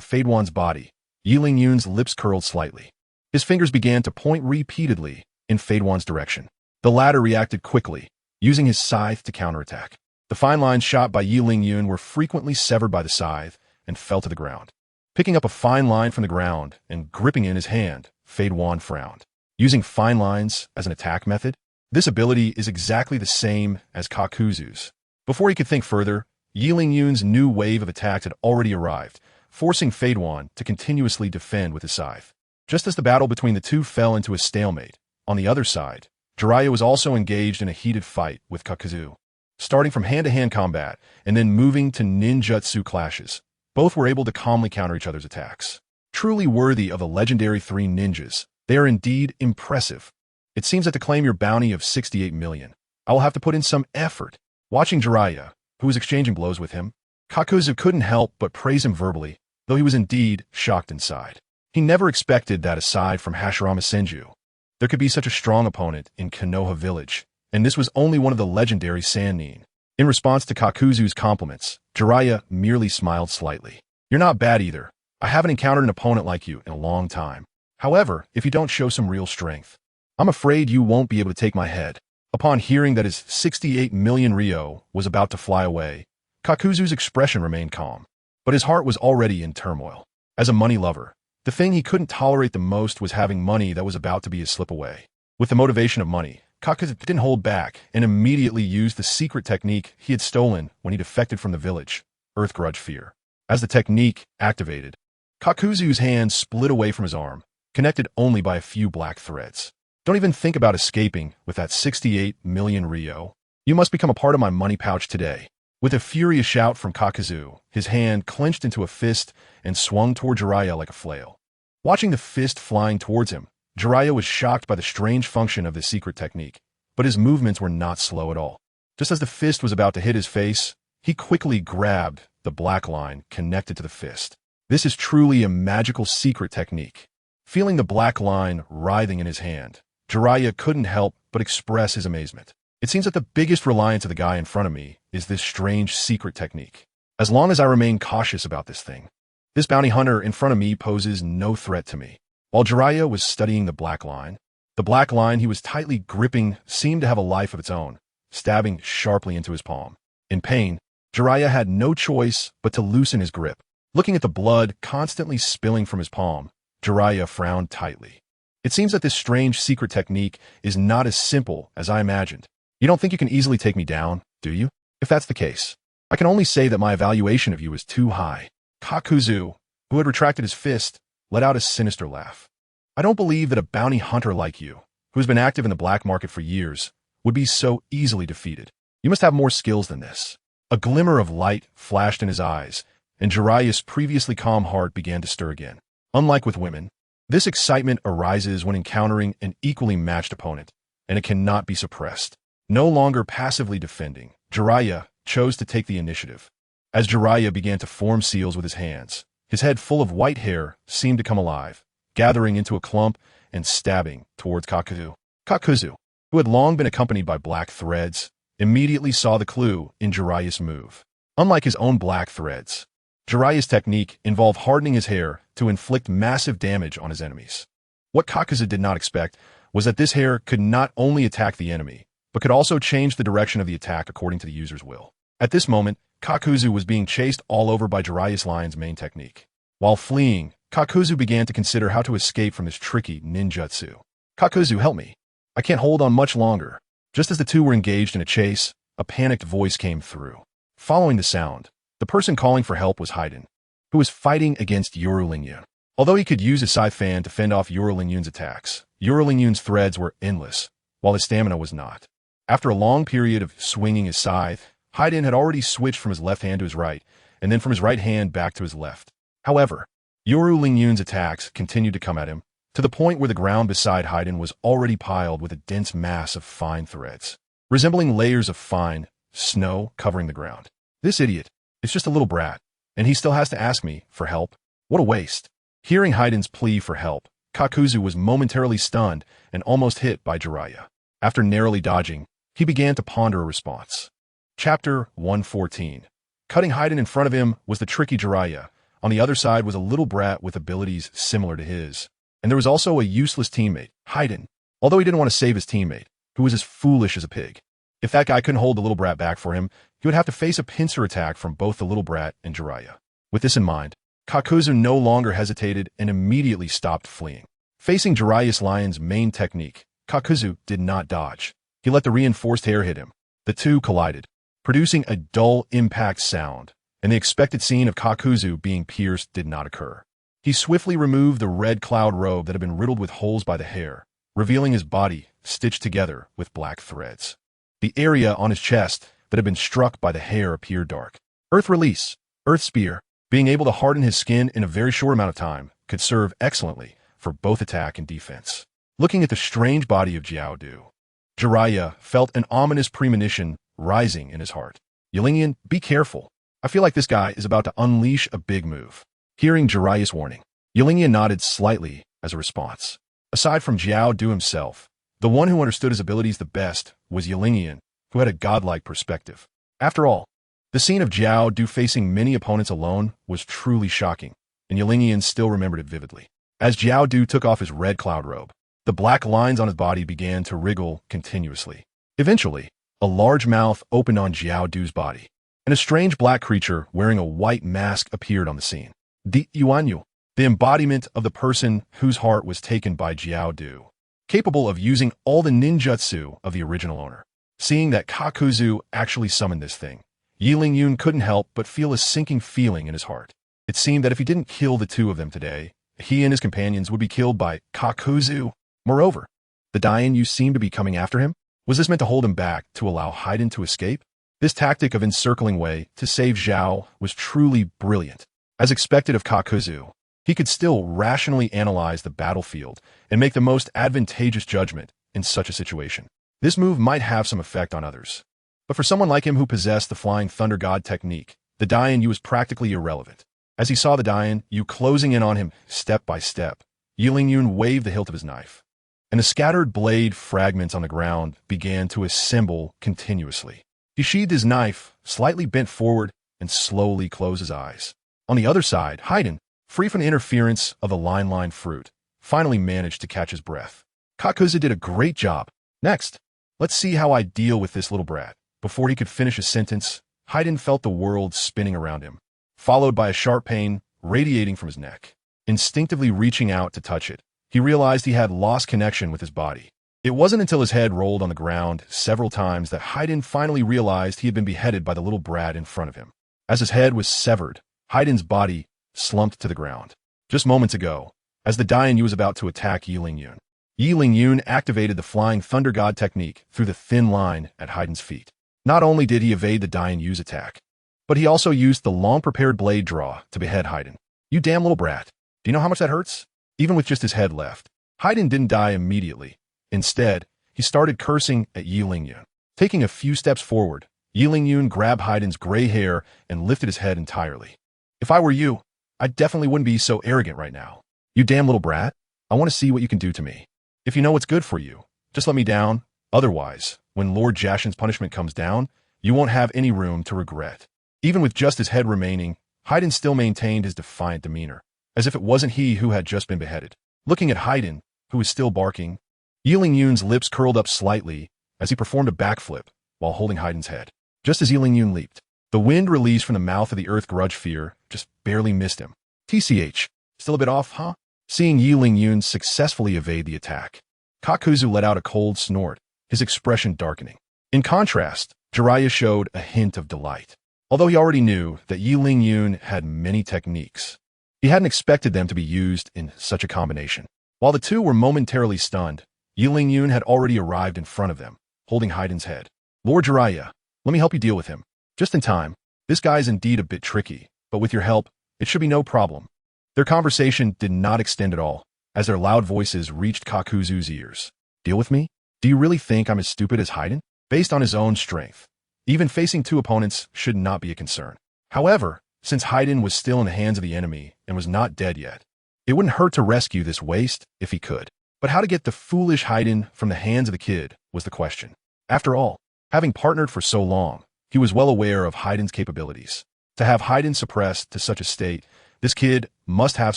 Fade Wan's body, Yi Lingyun's lips curled slightly. His fingers began to point repeatedly in Fade Wan's direction. The latter reacted quickly, using his scythe to counterattack. The fine lines shot by Yi Lingyun were frequently severed by the scythe and fell to the ground. Picking up a fine line from the ground and gripping it in his hand, Fade Wan frowned. Using fine lines as an attack method? This ability is exactly the same as Kakuzu's. Before he could think further, Yi Lingyun's new wave of attacks had already arrived, forcing Fade Wan to continuously defend with his scythe. Just as the battle between the two fell into a stalemate, on the other side, Jiraiya was also engaged in a heated fight with Kakuzu. Starting from hand-to-hand combat and then moving to ninjutsu clashes, both were able to calmly counter each other's attacks. Truly worthy of the legendary three ninjas, they are indeed impressive. It seems that to claim your bounty of 68 million, I will have to put in some effort. Watching Jiraiya, who was exchanging blows with him, Kakuzu couldn't help but praise him verbally, though he was indeed shocked inside. He never expected that aside from Hashirama Senju, there could be such a strong opponent in Konoha village, and this was only one of the legendary Sannin. In response to Kakuzu's compliments, Jiraiya merely smiled slightly. You're not bad either. I haven't encountered an opponent like you in a long time. However, if you don't show some real strength, I'm afraid you won't be able to take my head. Upon hearing that his 68 million Ryo was about to fly away, Kakuzu's expression remained calm, but his heart was already in turmoil. As a money lover, the thing he couldn't tolerate the most was having money that was about to be a slip away. With the motivation of money, Kakuzu didn't hold back and immediately used the secret technique he had stolen when he defected from the village, Earth Grudge Fear. As the technique activated, Kakuzu's hand split away from his arm, connected only by a few black threads. Don't even think about escaping with that 68 million Ryo. You must become a part of my money pouch today. With a furious shout from Kakuzu, his hand clenched into a fist and swung toward Jiraiya like a flail. Watching the fist flying towards him, Jiraiya was shocked by the strange function of the secret technique, but his movements were not slow at all. Just as the fist was about to hit his face, he quickly grabbed the black line connected to the fist. This is truly a magical secret technique. Feeling the black line writhing in his hand, Jiraiya couldn't help but express his amazement. It seems that the biggest reliance of the guy in front of me is this strange secret technique. As long as I remain cautious about this thing, this bounty hunter in front of me poses no threat to me. While Jiraiya was studying the black line he was tightly gripping seemed to have a life of its own, stabbing sharply into his palm. In pain, Jiraiya had no choice but to loosen his grip. Looking at the blood constantly spilling from his palm, Jiraiya frowned tightly. It seems that this strange secret technique is not as simple as I imagined. You don't think you can easily take me down, do you? If that's the case, I can only say that my evaluation of you is too high. Kakuzu, who had retracted his fist, let out a sinister laugh. I don't believe that a bounty hunter like you, who has been active in the black market for years, would be so easily defeated. You must have more skills than this. A glimmer of light flashed in his eyes, and Jiraiya's previously calm heart began to stir again. Unlike with women, this excitement arises when encountering an equally matched opponent, and it cannot be suppressed. No longer passively defending, Jiraiya chose to take the initiative. As Jiraiya began to form seals with his hands, his head full of white hair seemed to come alive, gathering into a clump and stabbing towards Kakuzu. Kakuzu, who had long been accompanied by black threads, immediately saw the clue in Jiraiya's move. Unlike his own black threads, Jiraiya's technique involved hardening his hair to inflict massive damage on his enemies. What Kakuzu did not expect was that this hair could not only attack the enemy, but could also change the direction of the attack according to the user's will. At this moment, Kakuzu was being chased all over by Jiraiya's lion's main technique. While fleeing, Kakuzu began to consider how to escape from this tricky ninjutsu. Kakuzu, help me. I can't hold on much longer. Just as the two were engaged in a chase, a panicked voice came through. Following the sound, the person calling for help was Haiden, who was fighting against Yoru. Although he could use his scythe fan to fend off Yoru attacks, Yoru's threads were endless, while his stamina was not. After a long period of swinging his scythe, Haiden had already switched from his left hand to his right, and then from his right hand back to his left. However, Yoru's attacks continued to come at him, to the point where the ground beside Haiden was already piled with a dense mass of fine threads, resembling layers of fine snow covering the ground. This idiot is just a little brat, and he still has to ask me for help? What a waste. Hearing Haiden's plea for help, Kakuzu was momentarily stunned and almost hit by Jiraiya. After narrowly dodging, he began to ponder a response. Chapter 114. Cutting Haiden in front of him was the tricky Jiraiya. On the other side was a little brat with abilities similar to his. And there was also a useless teammate, Haiden, although he didn't want to save his teammate, who was as foolish as a pig. If that guy couldn't hold the little brat back for him, he would have to face a pincer attack from both the little brat and Jiraiya. With this in mind, Kakuzu no longer hesitated and immediately stopped fleeing. Facing Jiraiya's lion's main technique, Kakuzu did not dodge. He let the reinforced hair hit him. The two collided, producing a dull impact sound, and the expected scene of Kakuzu being pierced did not occur. He swiftly removed the red cloud robe that had been riddled with holes by the hair, revealing his body stitched together with black threads. The area on his chest that had been struck by the hair appeared dark. Earth Release, Earth Spear, being able to harden his skin in a very short amount of time, could serve excellently for both attack and defense. Looking at the strange body of Jiaodu, Jiraiya felt an ominous premonition rising in his heart. Yelinian, be careful. I feel like this guy is about to unleash a big move. Hearing Jiraiya's warning, Yelingyan nodded slightly as a response. Aside from Jiao Du himself, the one who understood his abilities the best was Yelingyan, who had a godlike perspective. After all, the scene of Jiao Du facing many opponents alone was truly shocking, and Yelingyan still remembered it vividly. As Jiao Du took off his red cloud robe, the black lines on his body began to wriggle continuously. Eventually, a large mouth opened on Jiao Du's body, and a strange black creature wearing a white mask appeared on the scene. Di Yuanyu, the embodiment of the person whose heart was taken by Jiao Du, capable of using all the ninjutsu of the original owner. Seeing that Kakuzu actually summoned this thing, Yelingyan couldn't help but feel a sinking feeling in his heart. It seemed that if he didn't kill the two of them today, he and his companions would be killed by Kakuzu. Moreover, the Dainyu seemed to be coming after him. Was this meant to hold him back to allow Haiden to escape? This tactic of encircling Wei to save Zhao was truly brilliant. As expected of Kakuzu, he could still rationally analyze the battlefield and make the most advantageous judgment in such a situation. This move might have some effect on others. But for someone like him who possessed the Flying Thunder God technique, the Dainyu was practically irrelevant. As he saw the Dainyu closing in on him step by step, Yelingyan waved the hilt of his knife, and the scattered blade fragments on the ground began to assemble continuously. He sheathed his knife, slightly bent forward, and slowly closed his eyes. On the other side, Haiden, free from the interference of the line fruit, finally managed to catch his breath. Kakuzu did a great job. Next, let's see how I deal with this little brat. Before he could finish his sentence, Haiden felt the world spinning around him, followed by a sharp pain radiating from his neck. Instinctively reaching out to touch it, he realized he had lost connection with his body. It wasn't until his head rolled on the ground several times that Haiden finally realized he had been beheaded by the little brat in front of him. As his head was severed, Haiden's body slumped to the ground. Just moments ago, as the Dainyu was about to attack Yelingyan, Yelingyan activated the Flying Thunder God technique through the thin line at Haiden's feet. Not only did he evade the Dainyu's attack, but he also used the long-prepared blade draw to behead Haiden. You damn little brat. Do you know how much that hurts? Even with just his head left, Haiden didn't die immediately. Instead, he started cursing at Yelingyan. Taking a few steps forward, Yelingyan grabbed Haiden's gray hair and lifted his head entirely. If I were you, I definitely wouldn't be so arrogant right now. You damn little brat. I want to see what you can do to me. If you know what's good for you, just let me down. Otherwise, when Lord Jashin's punishment comes down, you won't have any room to regret. Even with just his head remaining, Haiden still maintained his defiant demeanor, as if it wasn't he who had just been beheaded. Looking at Haiden, who was still barking, Yelingyan's lips curled up slightly as he performed a backflip while holding Haiden's head. Just as Yelingyan leaped, the wind released from the mouth of the Earth Grudge Fear just barely missed him. TCH, still a bit off, huh? Seeing Yelingyan successfully evade the attack, Kakuzu let out a cold snort, his expression darkening. In contrast, Jiraiya showed a hint of delight. Although he already knew that Yelingyan had many techniques, he hadn't expected them to be used in such a combination. While the two were momentarily stunned, Yelingyan had already arrived in front of them, holding Haiden's head. Lord Jiraiya, let me help you deal with him. Just in time. This guy is indeed a bit tricky, but with your help, it should be no problem. Their conversation did not extend at all, as their loud voices reached Kakuzu's ears. Deal with me? Do you really think I'm as stupid as Haiden? Based on his own strength, even facing two opponents should not be a concern. However, since Haiden was still in the hands of the enemy and was not dead yet, it wouldn't hurt to rescue this waste if he could. But how to get the foolish Haiden from the hands of the kid was the question. After all, having partnered for so long, he was well aware of Haiden's capabilities. To have Haiden suppressed to such a state, this kid must have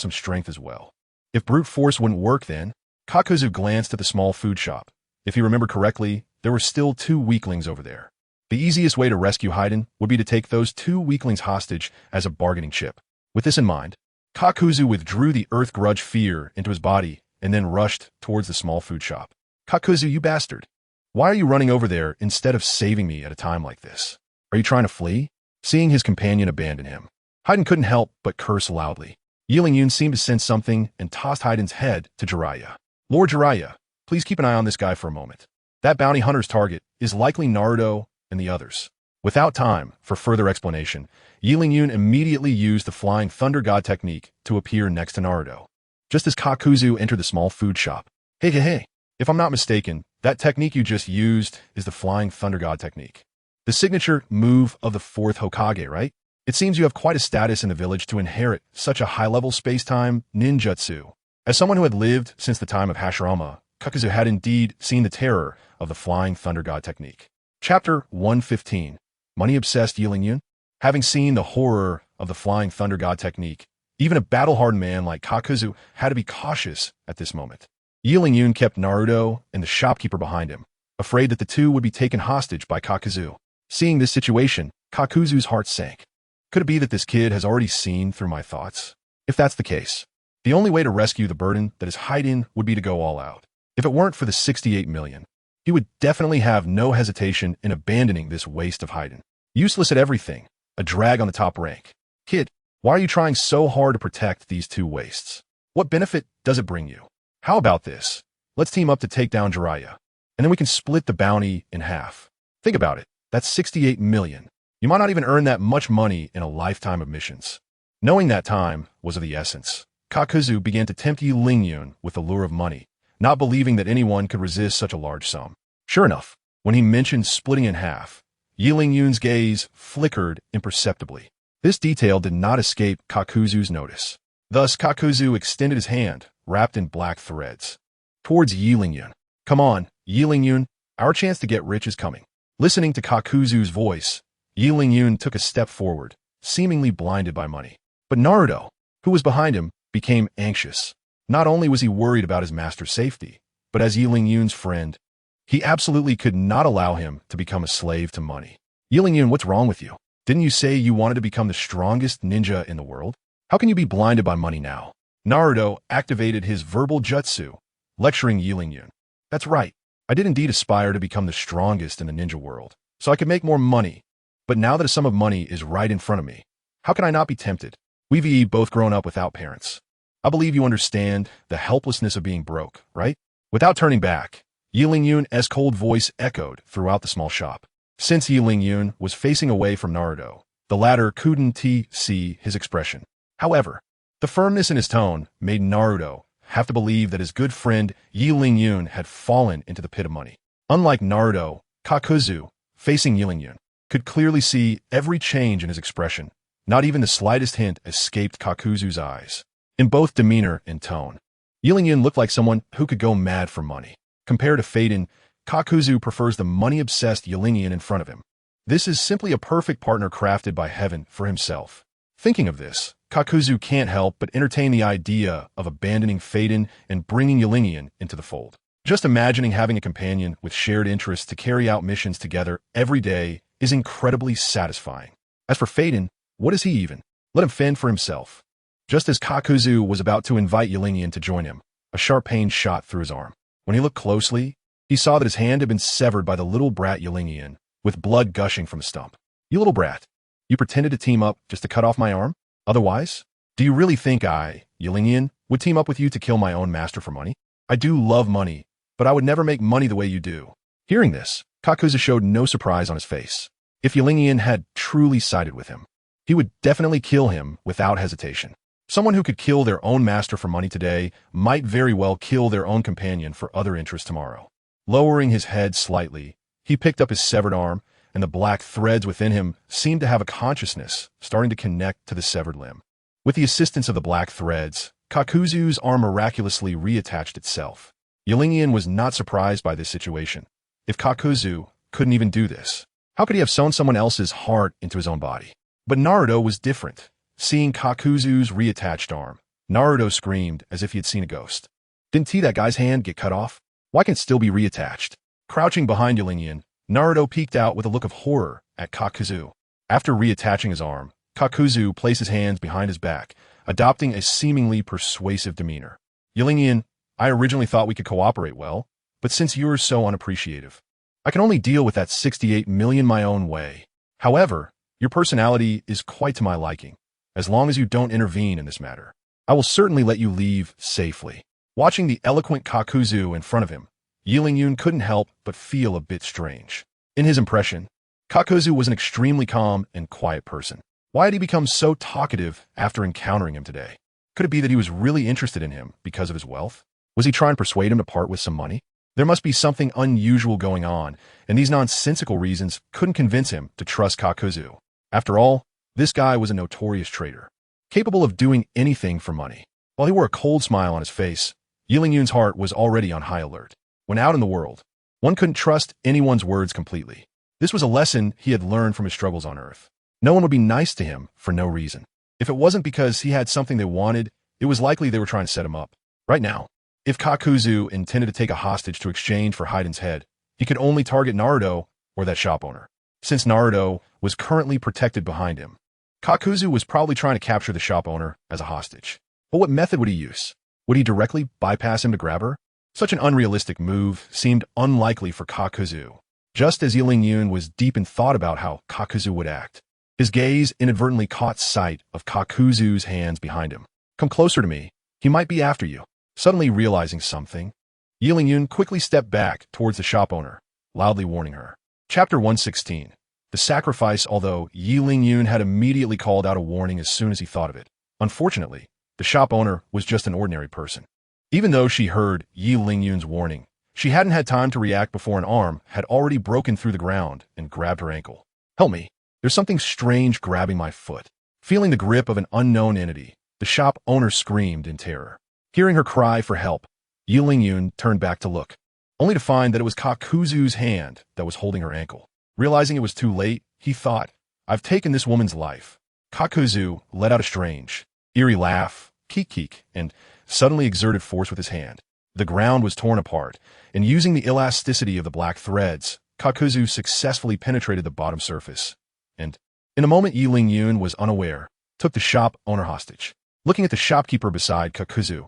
some strength as well. If brute force wouldn't work then, Kakuzu glanced at the small food shop. If he remembered correctly, there were still two weaklings over there. The easiest way to rescue Haiden would be to take those two weaklings hostage as a bargaining chip. With this in mind, Kakuzu withdrew the Earth Grudge Fear into his body and then rushed towards the small food shop. Kakuzu, you bastard. Why are you running over there instead of saving me at a time like this? Are you trying to flee? Seeing his companion abandon him, Haiden couldn't help but curse loudly. Yelingyan seemed to sense something and tossed Haiden's head to Jiraiya. Lord Jiraiya, please keep an eye on this guy for a moment. That bounty hunter's target is likely Naruto and the others. Without time for further explanation, Yelingyan immediately used the Flying Thunder God technique to appear next to Naruto. Just as Kakuzu entered the small food shop. Hey. If I'm not mistaken, that technique you just used is the Flying Thunder God technique. The signature move of the fourth Hokage, right? It seems you have quite a status in the village to inherit such a high-level space-time ninjutsu. As someone who had lived since the time of Hashirama, Kakuzu had indeed seen the terror of the Flying Thunder God technique. Chapter 115. Money-obsessed Yilin. Having seen the horror of the Flying Thunder God technique, even a battle-hardened man like Kakuzu had to be cautious at this moment. Yilin kept Naruto and the shopkeeper behind him, afraid that the two would be taken hostage by Kakuzu. Seeing this situation, Kakuzu's heart sank. Could it be that this kid has already seen through my thoughts? If that's the case, the only way to rescue the burden that is hiding would be to go all out. If it weren't for the 68 million, he would definitely have no hesitation in abandoning this waste of hiding. Useless at everything, a drag on the top rank. Kid, why are you trying so hard to protect these two wastes? What benefit does it bring you? How about this? Let's team up to take down Jiraiya, and then we can split the bounty in half. Think about it. That's 68 million. You might not even earn that much money in a lifetime of missions. Knowing that time was of the essence, Kakuzu began to tempt Yilin with the lure of money, not believing that anyone could resist such a large sum. Sure enough, when he mentioned splitting in half, Yilin gaze flickered imperceptibly. This detail did not escape Kakuzu's notice. Thus, Kakuzu extended his hand, wrapped in black threads, towards Yilin. Come on, Yilin, our chance to get rich is coming. Listening to Kakuzu's voice, Yilin took a step forward, seemingly blinded by money. But Naruto, who was behind him, became anxious. Not only was he worried about his master's safety, but as Yilin friend, he absolutely could not allow him to become a slave to money. Yilin, what's wrong with you? Didn't you say you wanted to become the strongest ninja in the world? How can you be blinded by money now? Naruto activated his verbal jutsu, lecturing Yilin. That's right. I did indeed aspire to become the strongest in the ninja world, so I could make more money. But now that a sum of money is right in front of me, how can I not be tempted? We've both grown up without parents. I believe you understand the helplessness of being broke, right? Without turning back, Yilin-Yun's cold voice echoed throughout the small shop. Since Yilin-Yun was facing away from Naruto, the latter couldn't see his expression. However, the firmness in his tone made Naruto have to believe that his good friend Yilin had fallen into the pit of money. Unlike Naruto, Kakuzu, facing Yilin, could clearly see every change in his expression. Not even the slightest hint escaped Kakuzu's eyes. In both demeanor and tone, Yilin looked like someone who could go mad for money. Compared to Faden, Kakuzu prefers the money-obsessed Yilin in front of him. This is simply a perfect partner crafted by heaven for himself. Thinking of this, Kakuzu can't help but entertain the idea of abandoning Faden and bringing Yilin into the fold. Just imagining having a companion with shared interests to carry out missions together every day is incredibly satisfying. As for Faden, what is he even? Let him fend for himself. Just as Kakuzu was about to invite Yilin to join him, a sharp pain shot through his arm. When he looked closely, he saw that his hand had been severed by the little brat Yilin, with blood gushing from the stump. You little brat, you pretended to team up just to cut off my arm? Otherwise, do you really think I, Yilin, would team up with you to kill my own master for money? I do love money, but I would never make money the way you do. Hearing this, Kakuzu showed no surprise on his face. If Yilin had truly sided with him, he would definitely kill him without hesitation. Someone who could kill their own master for money today might very well kill their own companion for other interests tomorrow. Lowering his head slightly, he picked up his severed arm, and the black threads within him seemed to have a consciousness starting to connect to the severed limb. With the assistance of the black threads, Kakuzu's arm miraculously reattached itself. Yilin was not surprised by this situation. If Kakuzu couldn't even do this, how could he have sewn someone else's heart into his own body? But Naruto was different. Seeing Kakuzu's reattached arm, Naruto screamed as if he had seen a ghost. Didn't that guy's hand get cut off? Why can it still be reattached? Crouching behind Yilin, Naruto peeked out with a look of horror at Kakuzu. After reattaching his arm, Kakuzu placed his hands behind his back, adopting a seemingly persuasive demeanor. Yilin, I originally thought we could cooperate well, but since you're so unappreciative, I can only deal with that 68 million my own way. However, your personality is quite to my liking. As long as you don't intervene in this matter, I will certainly let you leave safely. Watching the eloquent Kakuzu in front of him, Yilin couldn't help but feel a bit strange. In his impression, Kakuzu was an extremely calm and quiet person. Why had he become so talkative after encountering him today? Could it be that he was really interested in him because of his wealth? Was he trying to persuade him to part with some money? There must be something unusual going on, and these nonsensical reasons couldn't convince him to trust Kakuzu. After all, This guy was a notorious traitor, capable of doing anything for money. While he wore a cold smile on his face, Yi Lingyun's heart was already on high alert. When out in the world, one couldn't trust anyone's words completely. This was a lesson he had learned from his struggles on Earth. No one would be nice to him for no reason. If it wasn't because he had something they wanted, it was likely they were trying to set him up. Right now, if Kakuzu intended to take a hostage to exchange for Haiden's head, he could only target Naruto or that shop owner. Since Naruto was currently protected behind him, Kakuzu was probably trying to capture the shop owner as a hostage. But what method would he use? Would he directly bypass him to grab her? Such an unrealistic move seemed unlikely for Kakuzu. Just as Yi Lingyun was deep in thought about how Kakuzu would act, his gaze inadvertently caught sight of Kakuzu's hands behind him. Come closer to me. He might be after you. Suddenly realizing something, Yi Lingyun quickly stepped back towards the shop owner, loudly warning her. Chapter 116. The Sacrifice. Although Yi Lingyun had immediately called out a warning as soon as he thought of it, unfortunately, the shop owner was just an ordinary person. Even though she heard Yi Lingyun's warning, she hadn't had time to react before an arm had already broken through the ground and grabbed her ankle. Help me. There's something strange grabbing my foot. Feeling the grip of an unknown entity, the shop owner screamed in terror. Hearing her cry for help, Yi Lingyun turned back to look, only to find that it was Kakuzu's hand that was holding her ankle. Realizing it was too late, he thought, I've taken this woman's life. Kakuzu let out a strange, eerie laugh, keek, and suddenly exerted force with his hand. The ground was torn apart, and using the elasticity of the black threads, Kakuzu successfully penetrated the bottom surface, and, in a moment Yi Lingyun was unaware, took the shop owner hostage. Looking at the shopkeeper beside Kakuzu,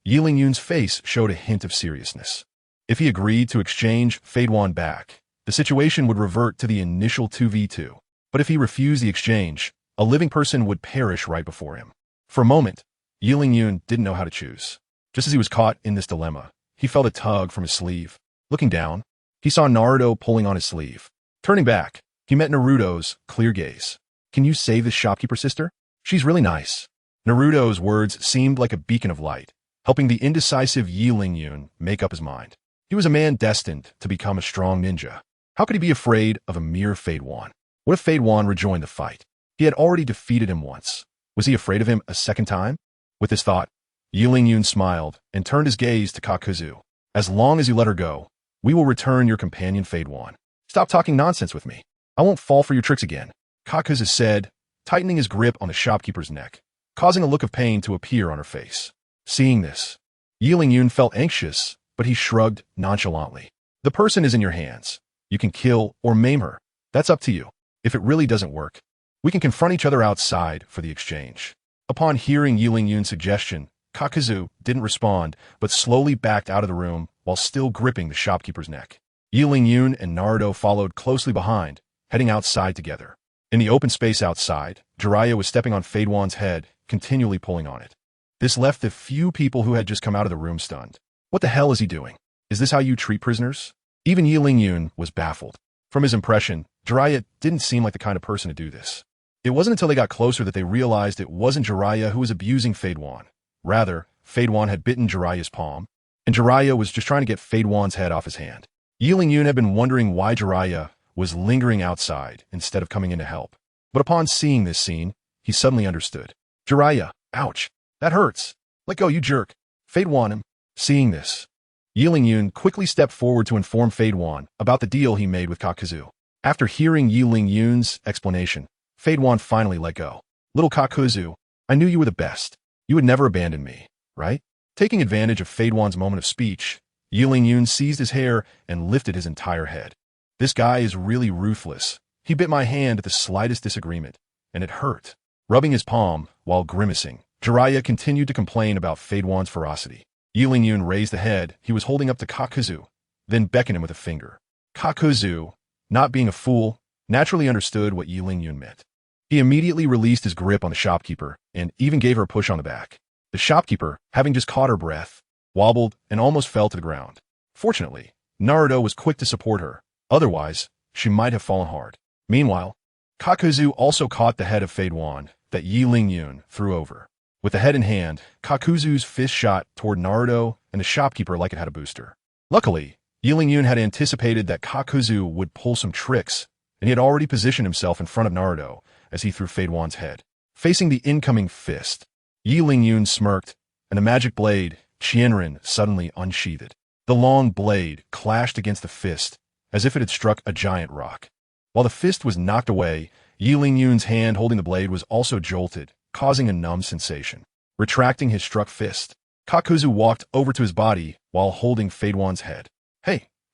Yi Lingyun's face showed a hint of seriousness. If he agreed to exchange Fadewan back, the situation would revert to the initial 2v2. But if he refused the exchange, a living person would perish right before him. For a moment, Yi Lingyun didn't know how to choose. Just as he was caught in this dilemma, he felt a tug from his sleeve. Looking down, he saw Naruto pulling on his sleeve. Turning back, he met Naruto's clear gaze. Can you save this shopkeeper, sister? She's really nice. Naruto's words seemed like a beacon of light, helping the indecisive Yi Lingyun make up his mind. He was a man destined to become a strong ninja. How could he be afraid of a mere Fadewan? What if Fadewan rejoined the fight? He had already defeated him once. Was he afraid of him a second time? With this thought, Yi Lingyun smiled and turned his gaze to Kakuzu. As long as you let her go, we will return your companion Fadewan. Stop talking nonsense with me. I won't fall for your tricks again, Kakuzu said, tightening his grip on the shopkeeper's neck, causing a look of pain to appear on her face. Seeing this, Yi Lingyun felt anxious, but he shrugged nonchalantly. The person is in your hands. You can kill or maim her. That's up to you. If it really doesn't work, we can confront each other outside for the exchange. Upon hearing Yi Lingyun's suggestion, Kakuzu didn't respond, but slowly backed out of the room while still gripping the shopkeeper's neck. Yi Lingyun and Naruto followed closely behind, heading outside together. In the open space outside, Jiraiya was stepping on Fadewan's head, continually pulling on it. This left the few people who had just come out of the room stunned. What the hell is he doing? Is this how you treat prisoners? Even Yi Lingyun was baffled. From his impression, Jiraiya didn't seem like the kind of person to do this. It wasn't until they got closer that they realized it wasn't Jiraiya who was abusing Fadewan. Rather, Fadewan had bitten Jiraiya's palm, and Jiraiya was just trying to get Fadewan's head off his hand. Yi Lingyun had been wondering why Jiraiya was lingering outside instead of coming in to help. But upon seeing this scene, he suddenly understood. Jiraiya, ouch, that hurts. Let go, you jerk. Fadewan him. Seeing this, Yi Lingyun quickly stepped forward to inform Fadewan about the deal he made with Kakuzu. After hearing Yi Lingyun's explanation, Fadewan finally let go. Little Kakuzu, I knew you were the best. You would never abandon me, right? Taking advantage of Fadewan's moment of speech, Yi Lingyun seized his hair and lifted his entire head. This guy is really ruthless. He bit my hand at the slightest disagreement, and it hurt. Rubbing his palm while grimacing, Jiraiya continued to complain about Fadewan's ferocity. Yi Lingyun raised the head he was holding up to Kakuzu, then beckoned him with a finger. Kakuzu, not being a fool, naturally understood what Yi Lingyun meant. He immediately released his grip on the shopkeeper and even gave her a push on the back. The shopkeeper, having just caught her breath, wobbled and almost fell to the ground. Fortunately, Naruto was quick to support her. Otherwise, she might have fallen hard. Meanwhile, Kakuzu also caught the head of Fadewan that Yi Lingyun threw over. With the head in hand, Kakuzu's fist shot toward Naruto and the shopkeeper like it had a booster. Luckily, Yi Lingyun had anticipated that Kakuzu would pull some tricks, and he had already positioned himself in front of Naruto, as he threw Fei Wan's head. Facing the incoming fist, Yi Lingyun smirked, and the magic blade, Qianren, suddenly unsheathed. The long blade clashed against the fist, as if it had struck a giant rock. While the fist was knocked away, Yi Lingyun's hand holding the blade was also jolted, causing a numb sensation. Retracting his struck fist, Kakuzu walked over to his body while holding Fei Wan's head.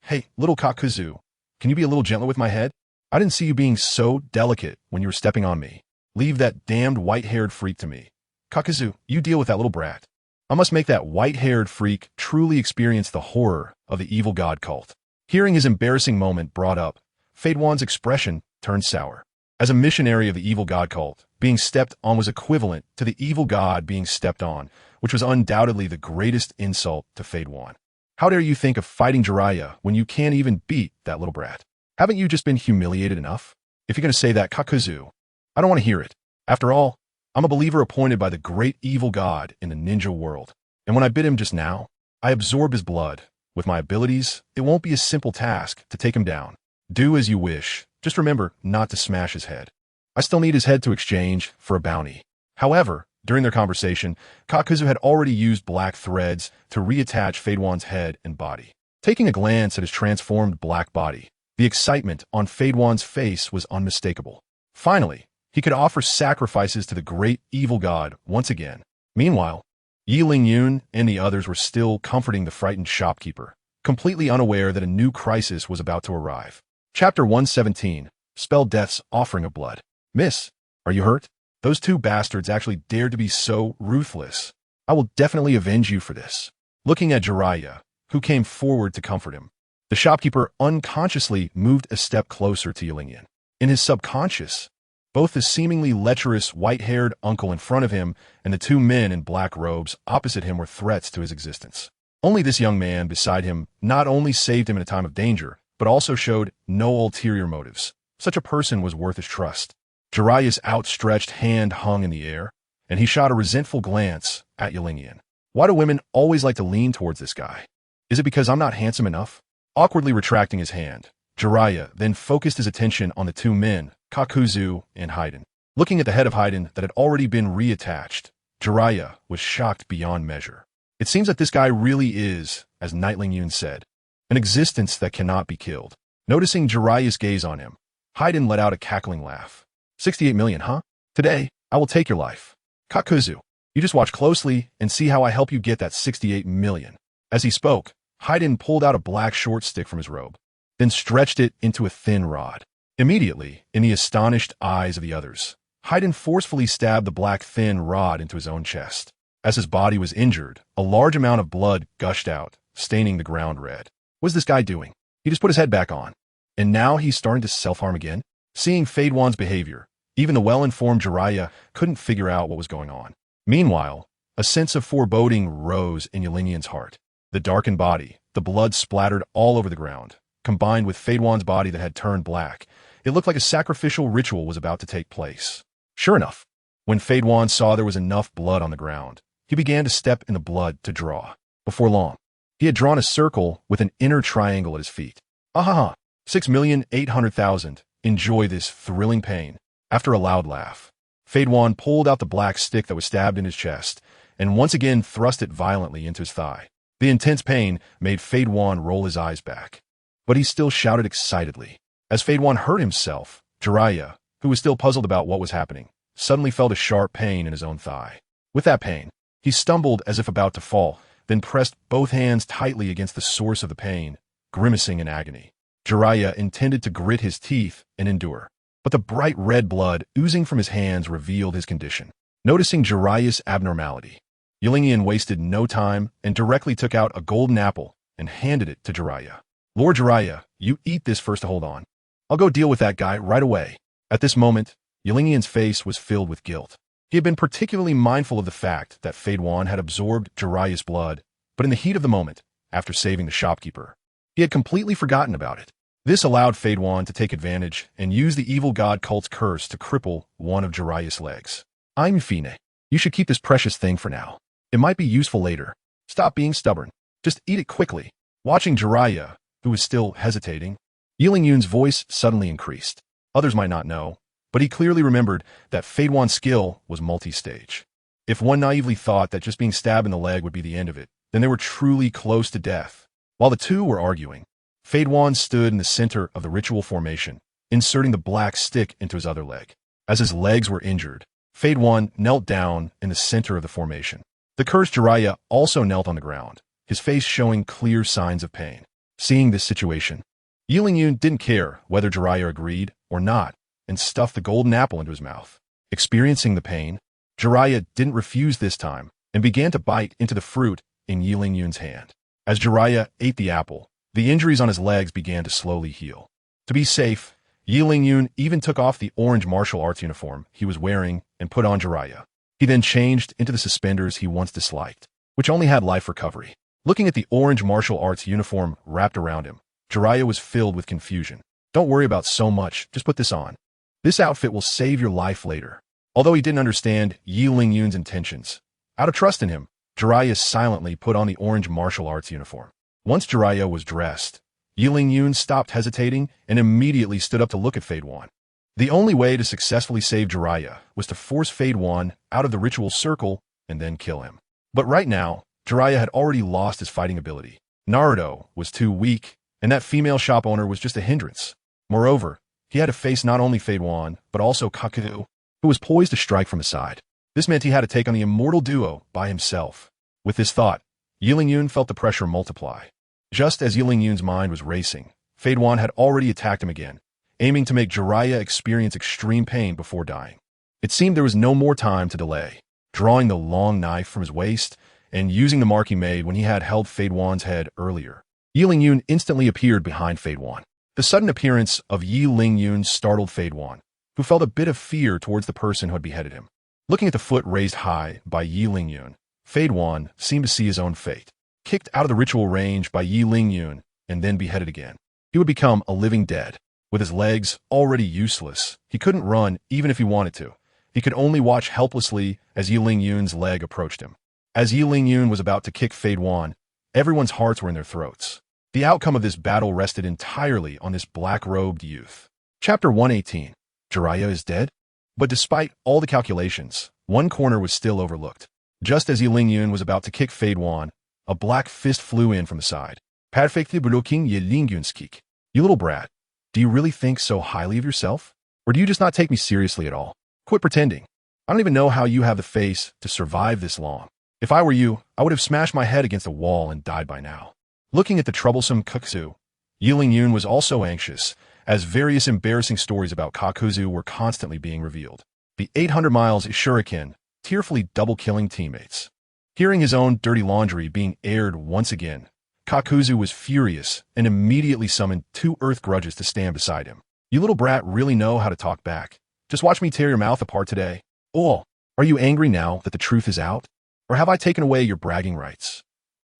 Hey, little Kakuzu, can you be a little gentler with my head? I didn't see you being so delicate when you were stepping on me. Leave that damned white-haired freak to me. Kakuzu, you deal with that little brat. I must make that white-haired freak truly experience the horror of the evil god cult. Hearing his embarrassing moment brought up, Fei Wan's expression turned sour. As a missionary of the evil god cult, being stepped on was equivalent to the evil god being stepped on, which was undoubtedly the greatest insult to Fei Wan. How dare you think of fighting Jiraiya when you can't even beat that little brat? Haven't you just been humiliated enough? If you're going to say that, Kakuzu, I don't want to hear it. After all, I'm a believer appointed by the great evil god in the ninja world. And when I bit him just now, I absorb his blood. With my abilities, it won't be a simple task to take him down. Do as you wish. Just remember not to smash his head. I still need his head to exchange for a bounty. However, during their conversation, Kakuzu had already used black threads to reattach Fei Wan's head and body. Taking a glance at his transformed black body, the excitement on Fei Wan's face was unmistakable. Finally, he could offer sacrifices to the great evil god once again. Meanwhile, Yi Lingyun and the others were still comforting the frightened shopkeeper, completely unaware that a new crisis was about to arrive. Chapter 117, Spell Death's Offering of Blood. Miss, are you hurt? Those two bastards actually dared to be so ruthless. I will definitely avenge you for this. Looking at Jiraiya, who came forward to comfort him, the shopkeeper unconsciously moved a step closer to Yi Lingyun. In his subconscious, both the seemingly lecherous white-haired uncle in front of him and the two men in black robes opposite him were threats to his existence. Only this young man beside him not only saved him in a time of danger, but also showed no ulterior motives. Such a person was worth his trust. Jiraiya's outstretched hand hung in the air, and he shot a resentful glance at Yi Lingyun. Why do women always like to lean towards this guy? Is it because I'm not handsome enough? Awkwardly retracting his hand, Jiraiya then focused his attention on the two men, Kakuzu and Haiden. Looking at the head of Haiden that had already been reattached, Jiraiya was shocked beyond measure. It seems that this guy really is, as Knight Lingyun said, an existence that cannot be killed. Noticing Jiraiya's gaze on him, Haiden let out a cackling laugh. 68 million, huh? Today, I will take your life. Kakuzu, you just watch closely and see how I help you get that 68 million. As he spoke, Haiden pulled out a black short stick from his robe, then stretched it into a thin rod. Immediately, in the astonished eyes of the others, Haiden forcefully stabbed the black thin rod into his own chest. As his body was injured, a large amount of blood gushed out, staining the ground red. What's this guy doing? He just put his head back on. And now he's starting to self-harm again? Seeing Fei Wan's behavior, even the well-informed Jiraiya couldn't figure out what was going on. Meanwhile, a sense of foreboding rose in Yi Lingyun's heart. The darkened body, the blood splattered all over the ground, combined with Fei Wan's body that had turned black. It looked like a sacrificial ritual was about to take place. Sure enough, when Fei Wan saw there was enough blood on the ground, he began to step in the blood to draw. Before long, he had drawn a circle with an inner triangle at his feet. Ahaha, 6,800,000. Enjoy this thrilling pain. After a loud laugh, Fei Wan pulled out the black stick that was stabbed in his chest and once again thrust it violently into his thigh. The intense pain made Fei Wan roll his eyes back, but he still shouted excitedly. As Fei Wan hurt himself, Jiraiya, who was still puzzled about what was happening, suddenly felt a sharp pain in his own thigh. With that pain, he stumbled as if about to fall, then pressed both hands tightly against the source of the pain, grimacing in agony. Jiraiya intended to grit his teeth and endure, but the bright red blood oozing from his hands revealed his condition. Noticing Jiraiya's abnormality, Yi Lingyun wasted no time and directly took out a golden apple and handed it to Jiraiya. Lord Jiraiya, you eat this first to hold on. I'll go deal with that guy right away. At this moment, Yi Lingyun's face was filled with guilt. He had been particularly mindful of the fact that Fei Wan had absorbed Jiraiya's blood, but in the heat of the moment, after saving the shopkeeper, he had completely forgotten about it. This allowed Fei Wan to take advantage and use the evil god cult's curse to cripple one of Jiraiya's legs. I'm Fine. You should keep this precious thing for now. It might be useful later. Stop being stubborn. Just eat it quickly. Watching Jiraiya, who was still hesitating, Yi Lingyun's voice suddenly increased. Others might not know, But he clearly remembered that Fei Duan's skill was multi-stage. If one naively thought that just being stabbed in the leg would be the end of it, then they were truly close to death. While the two were arguing, Fei Duan stood in the center of the ritual formation, inserting the black stick into his other leg. As his legs were injured, Fei Duan knelt down in the center of the formation. The cursed Jiraiya also knelt on the ground, his face showing clear signs of pain. Seeing this situation, Yulin didn't care whether Jiraiya agreed or not and stuffed the golden apple into his mouth. Experiencing the pain, Jiraiya didn't refuse this time and began to bite into the fruit in Yulin hand. As Jiraiya ate the apple, the injuries on his legs began to slowly heal. To be safe, Yulin even took off the orange martial arts uniform he was wearing and put on Jiraiya. He then changed into the suspenders he once disliked, which only had life recovery. Looking at the orange martial arts uniform wrapped around him, Jiraiya was filled with confusion. Don't worry about so much, just put this on. This outfit will save your life later. Although he didn't understand Yulin intentions, out of trust in him, Jiraiya silently put on the orange martial arts uniform. Once Jiraiya was dressed, Yulin stopped hesitating and immediately stood up to look at Fei Duan. The only way to successfully save Jiraiya was to force Fei Duan out of the ritual circle and then kill him. But right now, Jiraiya had already lost his fighting ability. Naruto was too weak, and that female shop owner was just a hindrance. Moreover, he had to face not only Fei Duan, but also Kakuzu, who was poised to strike from the side. This meant he had to take on the immortal duo by himself. With this thought, Yulin felt the pressure multiply. Just as Yulin mind was racing, Fei Duan had already attacked him again, aiming to make Jiraiya experience extreme pain before dying. It seemed there was no more time to delay. Drawing the long knife from his waist and using the mark he made when he had held Fei Duan's head earlier, Yulin instantly appeared behind Fei Duan. The sudden appearance of Yulin startled Fei Duan, who felt a bit of fear towards the person who had beheaded him. Looking at the foot raised high by Yulin, Fei Duan seemed to see his own fate. Kicked out of the ritual range by Yulin and then beheaded again, he would become a living dead. With his legs already useless, he couldn't run even if he wanted to. He could only watch helplessly as Yulin's leg approached him. As Yulin was about to kick Fei Duan, everyone's hearts were in their throats. The outcome of this battle rested entirely on this black-robed youth. Chapter 118. Jiraiya is dead? But despite all the calculations, one corner was still overlooked. Just as Yulin was about to kick Fei Duan, a black fist flew in from the side. Perfectly blocking Yulin's kick. You little brat, do you really think so highly of yourself? Or do you just not take me seriously at all? Quit pretending. I don't even know how you have the face to survive this long. If I were you, I would have smashed my head against a wall and died by now. Looking at the troublesome Kakuzu, Yulin was also anxious, as various embarrassing stories about Kakuzu were constantly being revealed. The 800 miles shuriken, tearfully double-killing teammates. Hearing his own dirty laundry being aired once again, Kakuzu was furious and immediately summoned 2 earth grudges to stand beside him. You little brat really know how to talk back. Just watch me tear your mouth apart today. Oh, are you angry now that the truth is out? Or have I taken away your bragging rights?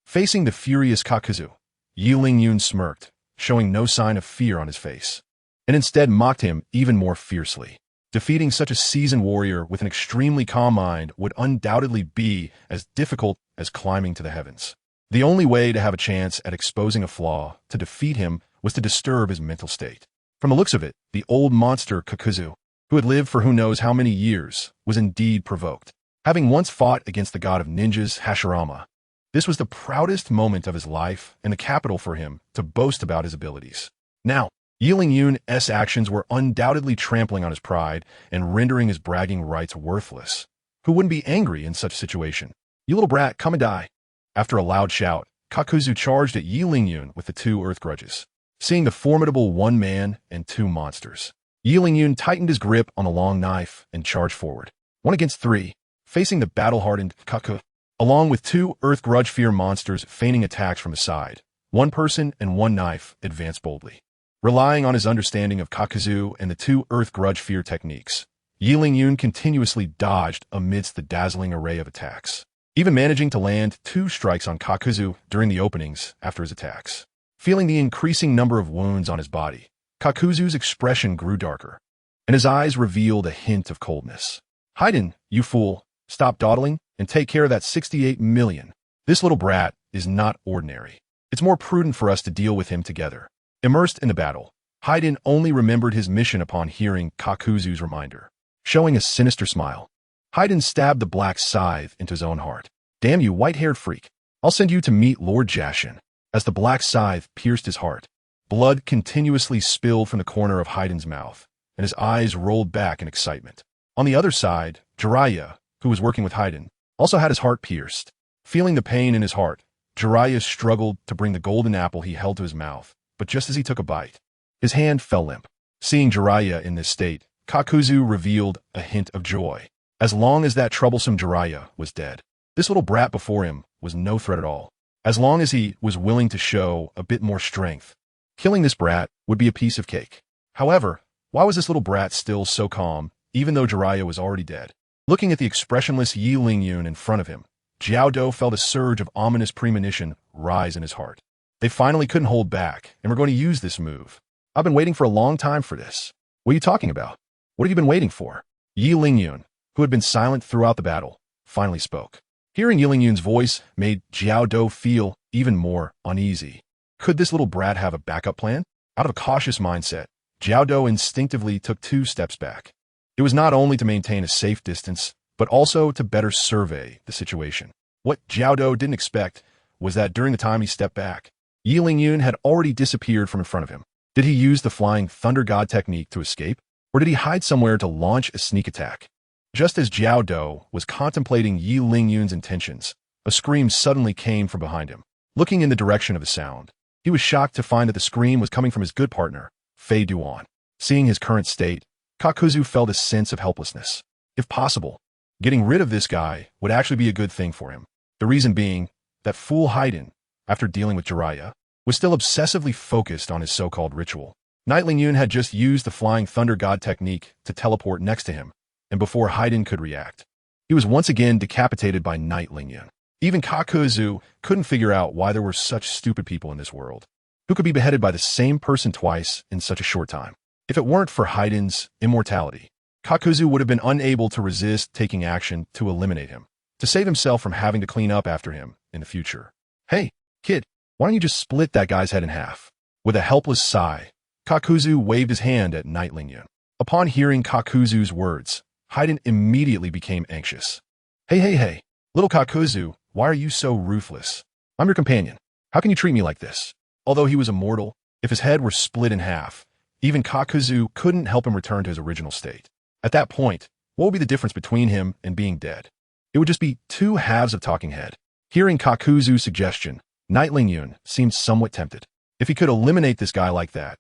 Facing the furious Kakuzu, Yulin smirked, showing no sign of fear on his face, and instead mocked him even more fiercely. Defeating such a seasoned warrior with an extremely calm mind would undoubtedly be as difficult as climbing to the heavens. The only way to have a chance at exposing a flaw to defeat him was to disturb his mental state. From the looks of it, the old monster Kakuzu, who had lived for who knows how many years, was indeed provoked. Having once fought against the god of ninjas, Hashirama, this was the proudest moment of his life and the capital for him to boast about his abilities. Now, Yulin-'s actions were undoubtedly trampling on his pride and rendering his bragging rights worthless. Who wouldn't be angry in such a situation? You little brat, come and die. After a loud shout, Kakuzu charged at Yulin with the 2 earth grudges. Seeing the formidable 1 man and 2 monsters, Yulin tightened his grip on the long knife and charged forward. 1 against 3, facing the battle-hardened Kaku, along with 2 earth grudge fear monsters feigning attacks from his side. 1 person and 1 knife advanced boldly. Relying on his understanding of Kakuzu and the 2 earth grudge fear techniques, Yulin continuously dodged amidst the dazzling array of attacks, even managing to land 2 strikes on Kakuzu during the openings after his attacks. Feeling the increasing number of wounds on his body, Kakuzu's expression grew darker, and his eyes revealed a hint of coldness. Haiden, you fool, stop dawdling and take care of that 68 million. This little brat is not ordinary. It's more prudent for us to deal with him together. Immersed in the battle, Haiden only remembered his mission upon hearing Kakuzu's reminder. Showing a sinister smile, Haiden stabbed the black scythe into his own heart. Damn you, white-haired freak. I'll send you to meet Lord Jashin. As the black scythe pierced his heart, blood continuously spilled from the corner of Haiden's mouth, and his eyes rolled back in excitement. On the other side, Jiraiya, who was working with Haiden, also had his heart pierced. Feeling the pain in his heart, Jiraiya struggled to bring the golden apple he held to his mouth, but just as he took a bite, his hand fell limp. Seeing Jiraiya in this state, Kakuzu revealed a hint of joy. As long as that troublesome Jiraiya was dead, this little brat before him was no threat at all. As long as he was willing to show a bit more strength, killing this brat would be a piece of cake. However, why was this little brat still so calm, even though Jiraiya was already dead? Looking at the expressionless Yi Lingyun in front of him, Jiao Do felt a surge of ominous premonition rise in his heart. They finally couldn't hold back, and were going to use this move. I've been waiting for a long time for this. What are you talking about? What have you been waiting for? Yi Lingyun, who had been silent throughout the battle, finally spoke. Hearing Yi Lingyun's voice made Jiao Do feel even more uneasy. Could this little brat have a backup plan? Out of a cautious mindset, Jiao Do instinctively took 2 steps back. It was not only to maintain a safe distance, but also to better survey the situation. What Jiao Do didn't expect was that during the time he stepped back, Yi Lingyun had already disappeared from in front of him. Did he use the flying thunder god technique to escape, or did he hide somewhere to launch a sneak attack? Just as Jiao Do was contemplating Yi Lingyun's intentions, a scream suddenly came from behind him. Looking in the direction of the sound, he was shocked to find that the scream was coming from his good partner, Fei Duan. Seeing his current state, Kakuzu felt a sense of helplessness. If possible, getting rid of this guy would actually be a good thing for him. The reason being that fool Haiden, after dealing with Jiraiya, was still obsessively focused on his so-called ritual. Night Lingyun had just used the flying thunder god technique to teleport next to him, and before Haiden could react, he was once again decapitated by Night Lingyun. Even Kakuzu couldn't figure out why there were such stupid people in this world, who could be beheaded by the same person twice in such a short time. If it weren't for Haiden's immortality, Kakuzu would have been unable to resist taking action to eliminate him, to save himself from having to clean up after him in the future. Hey, kid, why don't you just split that guy's head in half? With a helpless sigh, Kakuzu waved his hand at Night Lingyun. Upon hearing Kakuzu's words, Haiden immediately became anxious. Hey, little Kakuzu, why are you so ruthless? I'm your companion. How can you treat me like this? Although he was immortal, if his head were split in half, even Kakuzu couldn't help him return to his original state. At that point, what would be the difference between him and being dead? It would just be 2 halves of talking head. Hearing Kakuzu's suggestion, Night Lingyun seemed somewhat tempted. If he could eliminate this guy like that,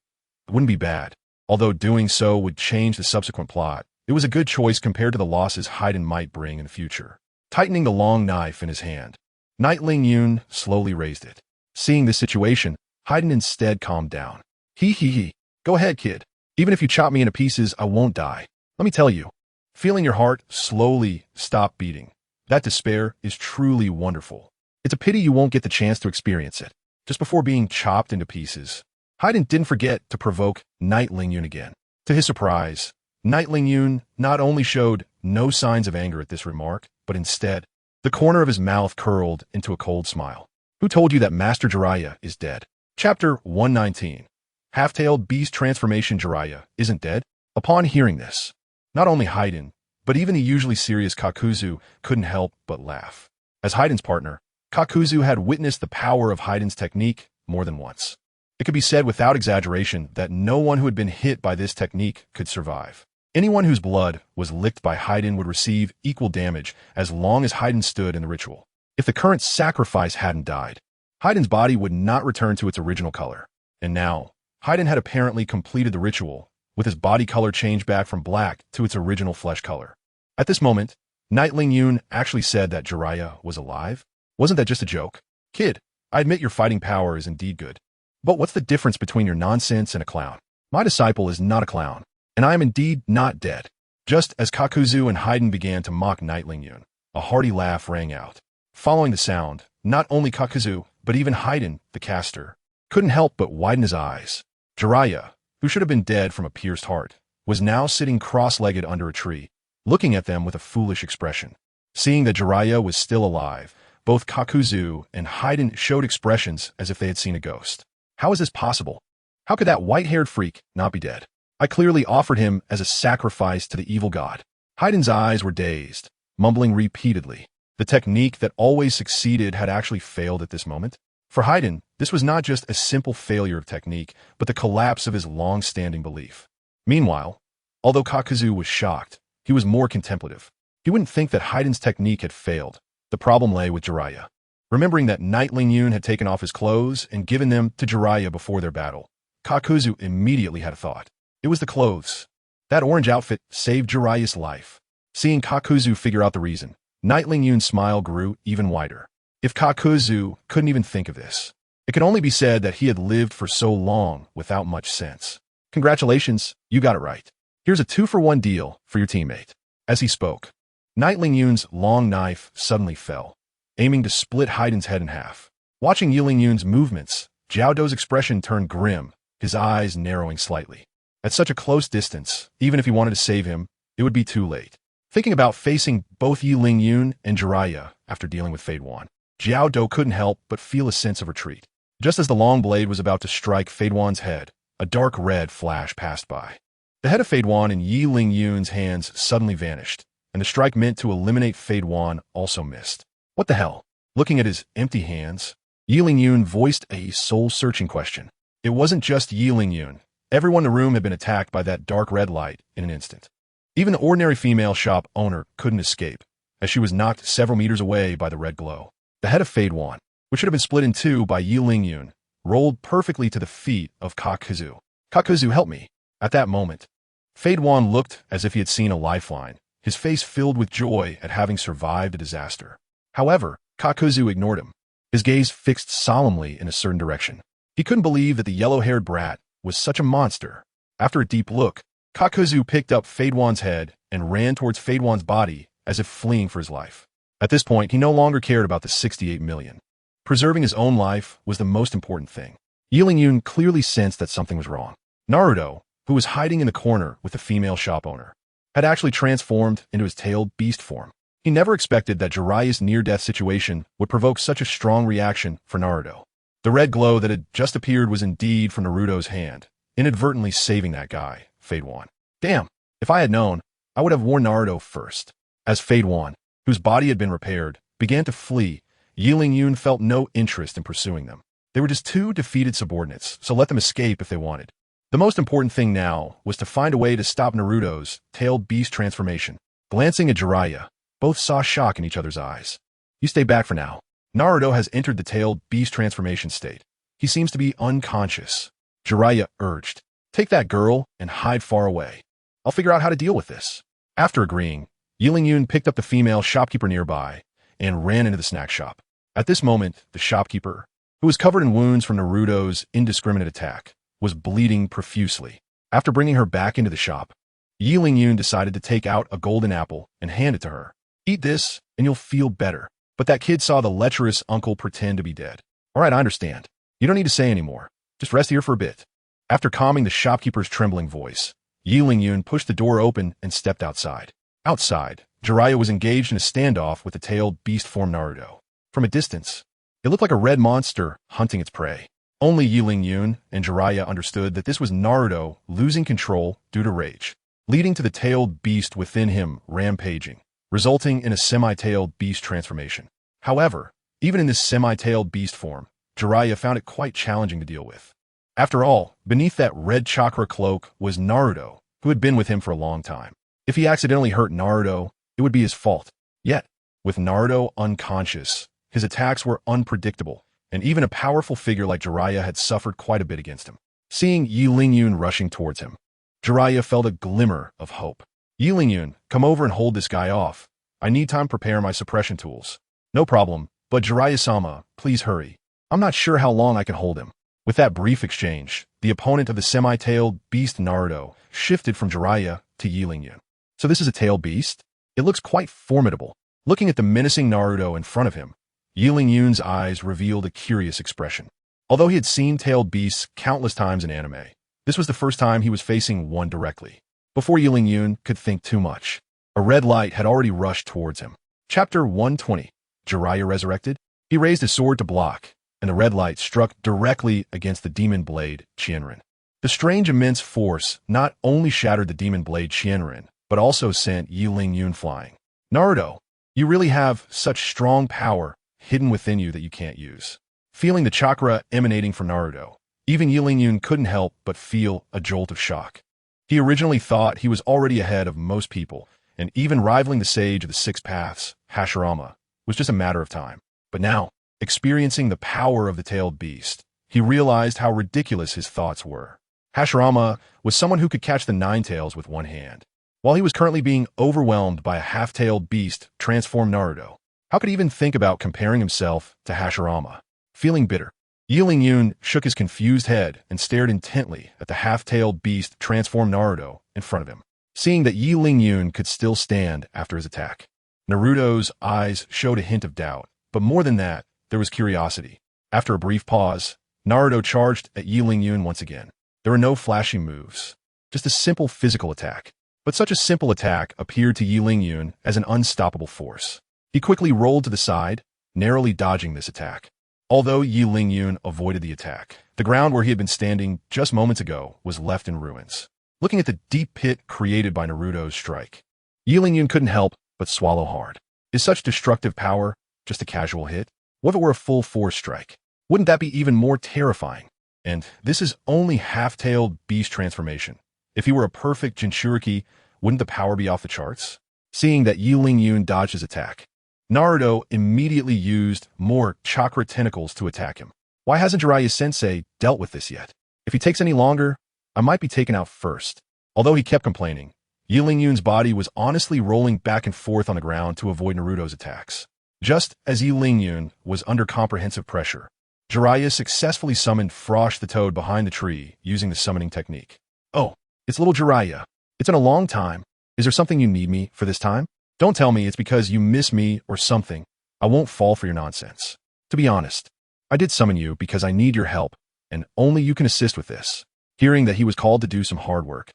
it wouldn't be bad. Although doing so would change the subsequent plot, it was a good choice compared to the losses Haiden might bring in the future. Tightening the long knife in his hand, Night Lingyun slowly raised it. Seeing this situation, Haiden instead calmed down. He. Go ahead, kid. Even if you chop me into pieces, I won't die. Let me tell you. Feeling your heart slowly stop beating, that despair is truly wonderful. It's a pity you won't get the chance to experience it. Just before being chopped into pieces, Haiden didn't forget to provoke Night Lingyun again. To his surprise, Night Lingyun not only showed no signs of anger at this remark, but instead, the corner of his mouth curled into a cold smile. Who told you that Master Jiraiya is dead? Chapter 119. Half-tailed beast transformation Jiraiya isn't dead? Upon hearing this, not only Haiden, but even the usually serious Kakuzu couldn't help but laugh. As Haiden's partner, Kakuzu had witnessed the power of Haiden's technique more than once. It could be said without exaggeration that no one who had been hit by this technique could survive. Anyone whose blood was licked by Haiden would receive equal damage as long as Haiden stood in the ritual. If the current sacrifice hadn't died, Haiden's body would not return to its original color. And now, Haiden had apparently completed the ritual, with his body color changed back from black to its original flesh color. At this moment, Night Lingyun actually said that Jiraiya was alive. Wasn't that just a joke? Kid, I admit your fighting power is indeed good. But what's the difference between your nonsense and a clown? My disciple is not a clown, and I am indeed not dead. Just as Kakuzu and Haiden began to mock Night Lingyun, a hearty laugh rang out. Following the sound, not only Kakuzu, but even Haiden, the caster, couldn't help but widen his eyes. Jiraiya, who should have been dead from a pierced heart, was now sitting cross-legged under a tree, looking at them with a foolish expression. Seeing that Jiraiya was still alive, both Kakuzu and Haiden showed expressions as if they had seen a ghost. How is this possible? How could that white-haired freak not be dead? I clearly offered him as a sacrifice to the evil god. Haiden's eyes were dazed, mumbling repeatedly. The technique that always succeeded had actually failed at this moment. For Haiden, this was not just a simple failure of technique, but the collapse of his long-standing belief. Meanwhile, although Kakuzu was shocked, he was more contemplative. He wouldn't think that Haiden's technique had failed. The problem lay with Jiraiya. Remembering that Knight Lingyun had taken off his clothes and given them to Jiraiya before their battle, Kakuzu immediately had a thought. It was the clothes. That orange outfit saved Jiraiya's life. Seeing Kakuzu figure out the reason, Knight Lingyun's smile grew even wider. If Kakuzu couldn't even think of this, it could only be said that he had lived for so long without much sense. Congratulations, you got it right. Here's a 2-for-1 deal for your teammate. As he spoke, Knight Lingyun's long knife suddenly fell, aiming to split Haiden's head in half. Watching Yi Lingyun's movements, Jiao Dou's expression turned grim, his eyes narrowing slightly. At such a close distance, even if he wanted to save him, it would be too late. Thinking about facing both Yi Lingyun and Jiraiya after dealing with Fade Wan, Jiao Dou couldn't help but feel a sense of retreat. Just as the long blade was about to strike Fade Wan's head, a dark red flash passed by. The head of Fade Wan in Yi Lingyun's hands suddenly vanished, and the strike meant to eliminate Fade Wan also missed. What the hell? Looking at his empty hands, Yi Lingyun voiced a soul-searching question. It wasn't just Yi Lingyun. Everyone in the room had been attacked by that dark red light in an instant. Even the ordinary female shop owner couldn't escape, as she was knocked several meters away by the red glow. The head of Fade Wan, which should have been split in two by Yi Lingyun, rolled perfectly to the feet of Kakuzu. Kakuzu, help me. At that moment, Fade Wan looked as if he had seen a lifeline, his face filled with joy at having survived a disaster. However, Kakuzu ignored him, his gaze fixed solemnly in a certain direction. He couldn't believe that the yellow-haired brat was such a monster. After a deep look, Kakuzu picked up Fade Wan's head and ran towards Fade Wan's body as if fleeing for his life. At this point, he no longer cared about the 68 million. Preserving his own life was the most important thing. Yi Lingyun clearly sensed that something was wrong. Naruto, who was hiding in the corner with the female shop owner, had actually transformed into his tailed beast form. He never expected that Jiraiya's near-death situation would provoke such a strong reaction for Naruto. The red glow that had just appeared was indeed from Naruto's hand, inadvertently saving that guy, Fade Wan. Damn, if I had known, I would have warned Naruto first. As Fade Wan, whose body had been repaired, began to flee, Yi Lingyun felt no interest in pursuing them. They were just two defeated subordinates, so let them escape if they wanted. The most important thing now was to find a way to stop Naruto's tailed beast transformation. Glancing at Jiraiya, both saw shock in each other's eyes. You stay back for now. Naruto has entered the tailed beast transformation state. He seems to be unconscious. Jiraiya urged, take that girl and hide far away. I'll figure out how to deal with this. After agreeing, Yi Lingyun picked up the female shopkeeper nearby and ran into the snack shop. At this moment, the shopkeeper, who was covered in wounds from Naruto's indiscriminate attack, was bleeding profusely. After bringing her back into the shop, Yi Lingyun decided to take out a golden apple and hand it to her. Eat this, and you'll feel better. But that kid saw the lecherous uncle pretend to be dead. All right, I understand. You don't need to say any more. Just rest here for a bit. After calming the shopkeeper's trembling voice, Yi Lingyun pushed the door open and stepped outside. Outside, Jiraiya was engaged in a standoff with the tailed beast form Naruto. From a distance, it looked like a red monster hunting its prey. Only Yi Lingyun and Jiraiya understood that this was Naruto losing control due to rage, leading to the tailed beast within him rampaging, resulting in a semi-tailed beast transformation. However, even in this semi-tailed beast form, Jiraiya found it quite challenging to deal with. After all, beneath that red chakra cloak was Naruto, who had been with him for a long time. If he accidentally hurt Naruto, it would be his fault. Yet, with Naruto unconscious, his attacks were unpredictable, and even a powerful figure like Jiraiya had suffered quite a bit against him. Seeing Yi Lingyun rushing towards him, Jiraiya felt a glimmer of hope. Yi Lingyun, come over and hold this guy off. I need time to prepare my suppression tools. No problem, but Jiraiya-sama, please hurry. I'm not sure how long I can hold him. With that brief exchange, the opponent of the semi-tailed beast Naruto shifted from Jiraiya to Yi Lingyun. So this is a tailed beast? It looks quite formidable. Looking at the menacing Naruto in front of him, Yi Lingyun's eyes revealed a curious expression. Although he had seen tailed beasts countless times in anime, this was the first time he was facing one directly. Before Yi Lingyun could think too much, a red light had already rushed towards him. Chapter 120. Jiraiya resurrected? He raised his sword to block, and the red light struck directly against the demon blade, Qianren. The strange immense force not only shattered the demon blade Qianren, but also sent Yi Ling-yun flying. Naruto, you really have such strong power hidden within you that you can't use. Feeling the chakra emanating from Naruto, even Yi Ling-yun couldn't help but feel a jolt of shock. He originally thought he was already ahead of most people, and even rivaling the sage of the six paths, Hashirama, was just a matter of time. But now, experiencing the power of the tailed beast, he realized how ridiculous his thoughts were. Hashirama was someone who could catch the nine tails with one hand, while he was currently being overwhelmed by a half-tailed beast transformed Naruto. How could he even think about comparing himself to Hashirama? Feeling bitter, Yi Ling-yun shook his confused head and stared intently at the half-tailed beast transformed Naruto in front of him. Seeing that Yi Ling-yun could still stand after his attack, Naruto's eyes showed a hint of doubt, but more than that, there was curiosity. After a brief pause, Naruto charged at Yi Ling-yun once again. There were no flashy moves, just a simple physical attack. But such a simple attack appeared to Yi Ling-yun as an unstoppable force. He quickly rolled to the side, narrowly dodging this attack. Although Yi Ling-yun avoided the attack, the ground where he had been standing just moments ago was left in ruins. Looking at the deep pit created by Naruto's strike, Yi Ling-yun couldn't help but swallow hard. Is such destructive power just a casual hit? What if it were a full-force strike? Wouldn't that be even more terrifying? And this is only half-tailed beast transformation. If he were a perfect Jinchuriki, wouldn't the power be off the charts? Seeing that Yi Ling-yun dodged his attack, Naruto immediately used more chakra tentacles to attack him. Why hasn't Jiraiya-sensei dealt with this yet? If he takes any longer, I might be taken out first. Although he kept complaining, Yi Ling-yun's body was honestly rolling back and forth on the ground to avoid Naruto's attacks. Just as Yi Ling-yun was under comprehensive pressure, Jiraiya successfully summoned Frosh the Toad behind the tree using the summoning technique. Oh, it's little Jiraiya. It's been a long time. Is there something you need me for this time? Don't tell me it's because you miss me or something. I won't fall for your nonsense. To be honest, I did summon you because I need your help, and only you can assist with this. Hearing that he was called to do some hard work,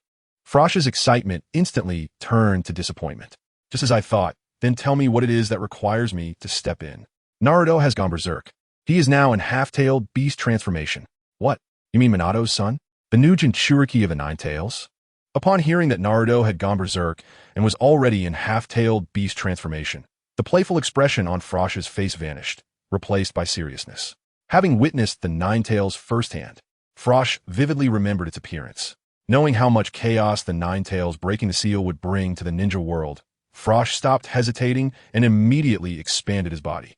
Frosh's excitement instantly turned to disappointment. Just as I thought, then tell me what it is that requires me to step in. Naruto has gone berserk. He is now in half-tailed beast transformation. What? You mean Minato's son? The new Jinchuriki of the Nine Tails? Upon hearing that Naruto had gone berserk and was already in half-tailed beast transformation, the playful expression on Frosh's face vanished, replaced by seriousness. Having witnessed the Nine Tails firsthand, Frosh vividly remembered its appearance. Knowing how much chaos the Nine Tails breaking the seal would bring to the ninja world, Frosh stopped hesitating and immediately expanded his body.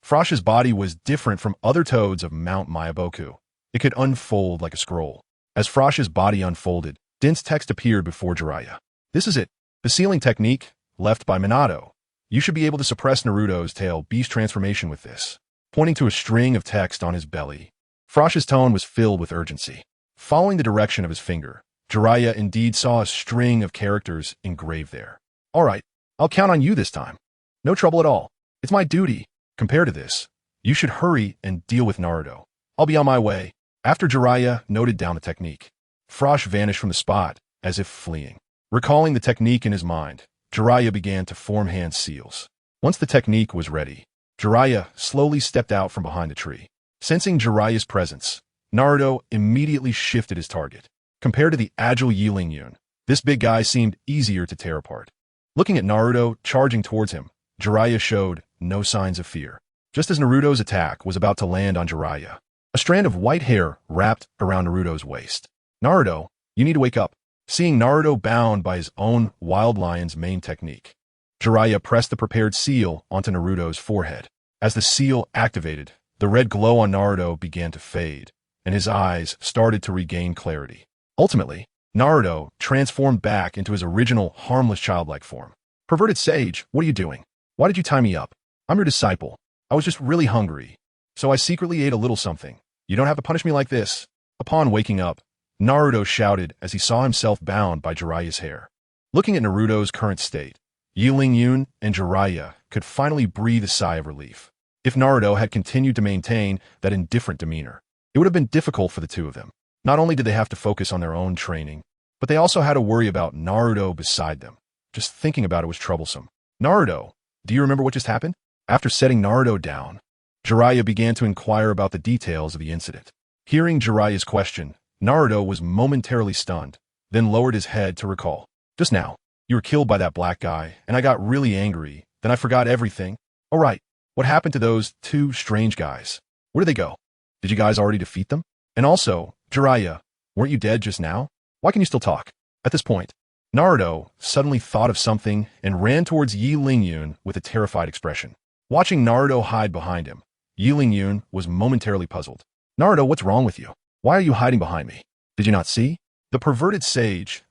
Frosh's body was different from other toads of Mount Myaboku. It could unfold like a scroll. As Frosh's body unfolded, dense text appeared before Jiraiya. This is it. The sealing technique, left by Minato. You should be able to suppress Naruto's tail beast transformation with this. Pointing to a string of text on his belly, Frosh's tone was filled with urgency. Following the direction of his finger, Jiraiya indeed saw a string of characters engraved there. All right, I'll count on you this time. No trouble at all. It's my duty. Compared to this, you should hurry and deal with Naruto. I'll be on my way. After Jiraiya noted down the technique, Frosh vanished from the spot, as if fleeing. Recalling the technique in his mind, Jiraiya began to form hand seals. Once the technique was ready, Jiraiya slowly stepped out from behind the tree. Sensing Jiraiya's presence, Naruto immediately shifted his target. Compared to the agile Yi Ling-yun, this big guy seemed easier to tear apart. Looking at Naruto charging towards him, Jiraiya showed no signs of fear. Just as Naruto's attack was about to land on Jiraiya, a strand of white hair wrapped around Naruto's waist. Naruto, you need to wake up. Seeing Naruto bound by his own Wild Lion's main technique, Jiraiya pressed the prepared seal onto Naruto's forehead. As the seal activated, the red glow on Naruto began to fade, and his eyes started to regain clarity. Ultimately, Naruto transformed back into his original harmless childlike form. Perverted sage, what are you doing? Why did you tie me up? I'm your disciple. I was just really hungry, so I secretly ate a little something. You don't have to punish me like this. Upon waking up, Naruto shouted as he saw himself bound by Jiraiya's hair. Looking at Naruto's current state, Yi Ling-yun and Jiraiya could finally breathe a sigh of relief. If Naruto had continued to maintain that indifferent demeanor, it would have been difficult for the two of them. Not only did they have to focus on their own training, but they also had to worry about Naruto beside them. Just thinking about it was troublesome. Naruto, do you remember what just happened? After setting Naruto down, Jiraiya began to inquire about the details of the incident. Hearing Jiraiya's question, Naruto was momentarily stunned, then lowered his head to recall. Just now, you were killed by that black guy, and I got really angry. Then I forgot everything. All right, what happened to those two strange guys? Where did they go? Did you guys already defeat them? And also, Jiraiya, weren't you dead just now? Why can you still talk? At this point, Naruto suddenly thought of something and ran towards Yi Lingyun with a terrified expression. Watching Naruto hide behind him, Yi Lingyun was momentarily puzzled. Naruto, what's wrong with you? Why are you hiding behind me? Did you not see? The perverted sage,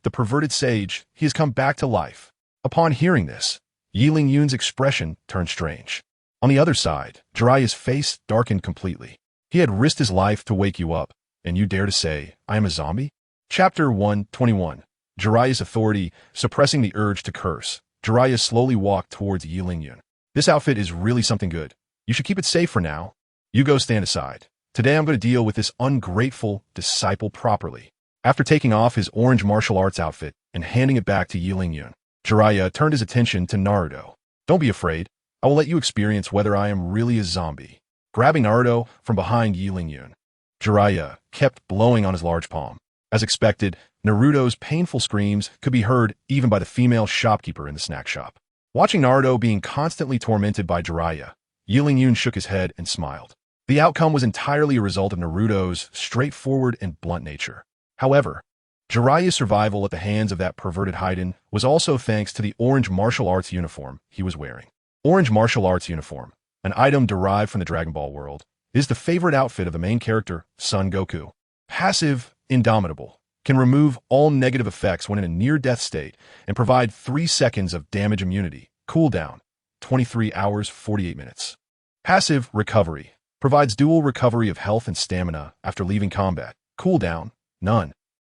he has come back to life. Upon hearing this, Yi Lingyun's expression turned strange. On the other side, Jiraiya's face darkened completely. He had risked his life to wake you up, and you dare to say, I am a zombie? Chapter 121. Jiraiya's authority, suppressing the urge to curse. Jiraiya slowly walked towards Yi Lingyun. This outfit is really something good. You should keep it safe for now. You go stand aside. Today I'm going to deal with this ungrateful disciple properly. After taking off his orange martial arts outfit and handing it back to Yi Lingyun, Jiraiya turned his attention to Naruto. Don't be afraid. I will let you experience whether I am really a zombie. Grabbing Naruto from behind Yi Lingyun, Jiraiya kept blowing on his large palm. As expected, Naruto's painful screams could be heard even by the female shopkeeper in the snack shop. Watching Naruto being constantly tormented by Jiraiya, Yi Lingyun shook his head and smiled. The outcome was entirely a result of Naruto's straightforward and blunt nature. However, Jiraiya's survival at the hands of that perverted Haiden was also thanks to the orange martial arts uniform he was wearing. Orange martial arts uniform, an item derived from the Dragon Ball world, is the favorite outfit of the main character, Son Goku. Passive, Indomitable, can remove all negative effects when in a near-death state and provide 3 seconds of damage immunity. Cooldown, 23 hours 48 minutes. Passive, Recovery, provides dual recovery of health and stamina after leaving combat. Cooldown, none.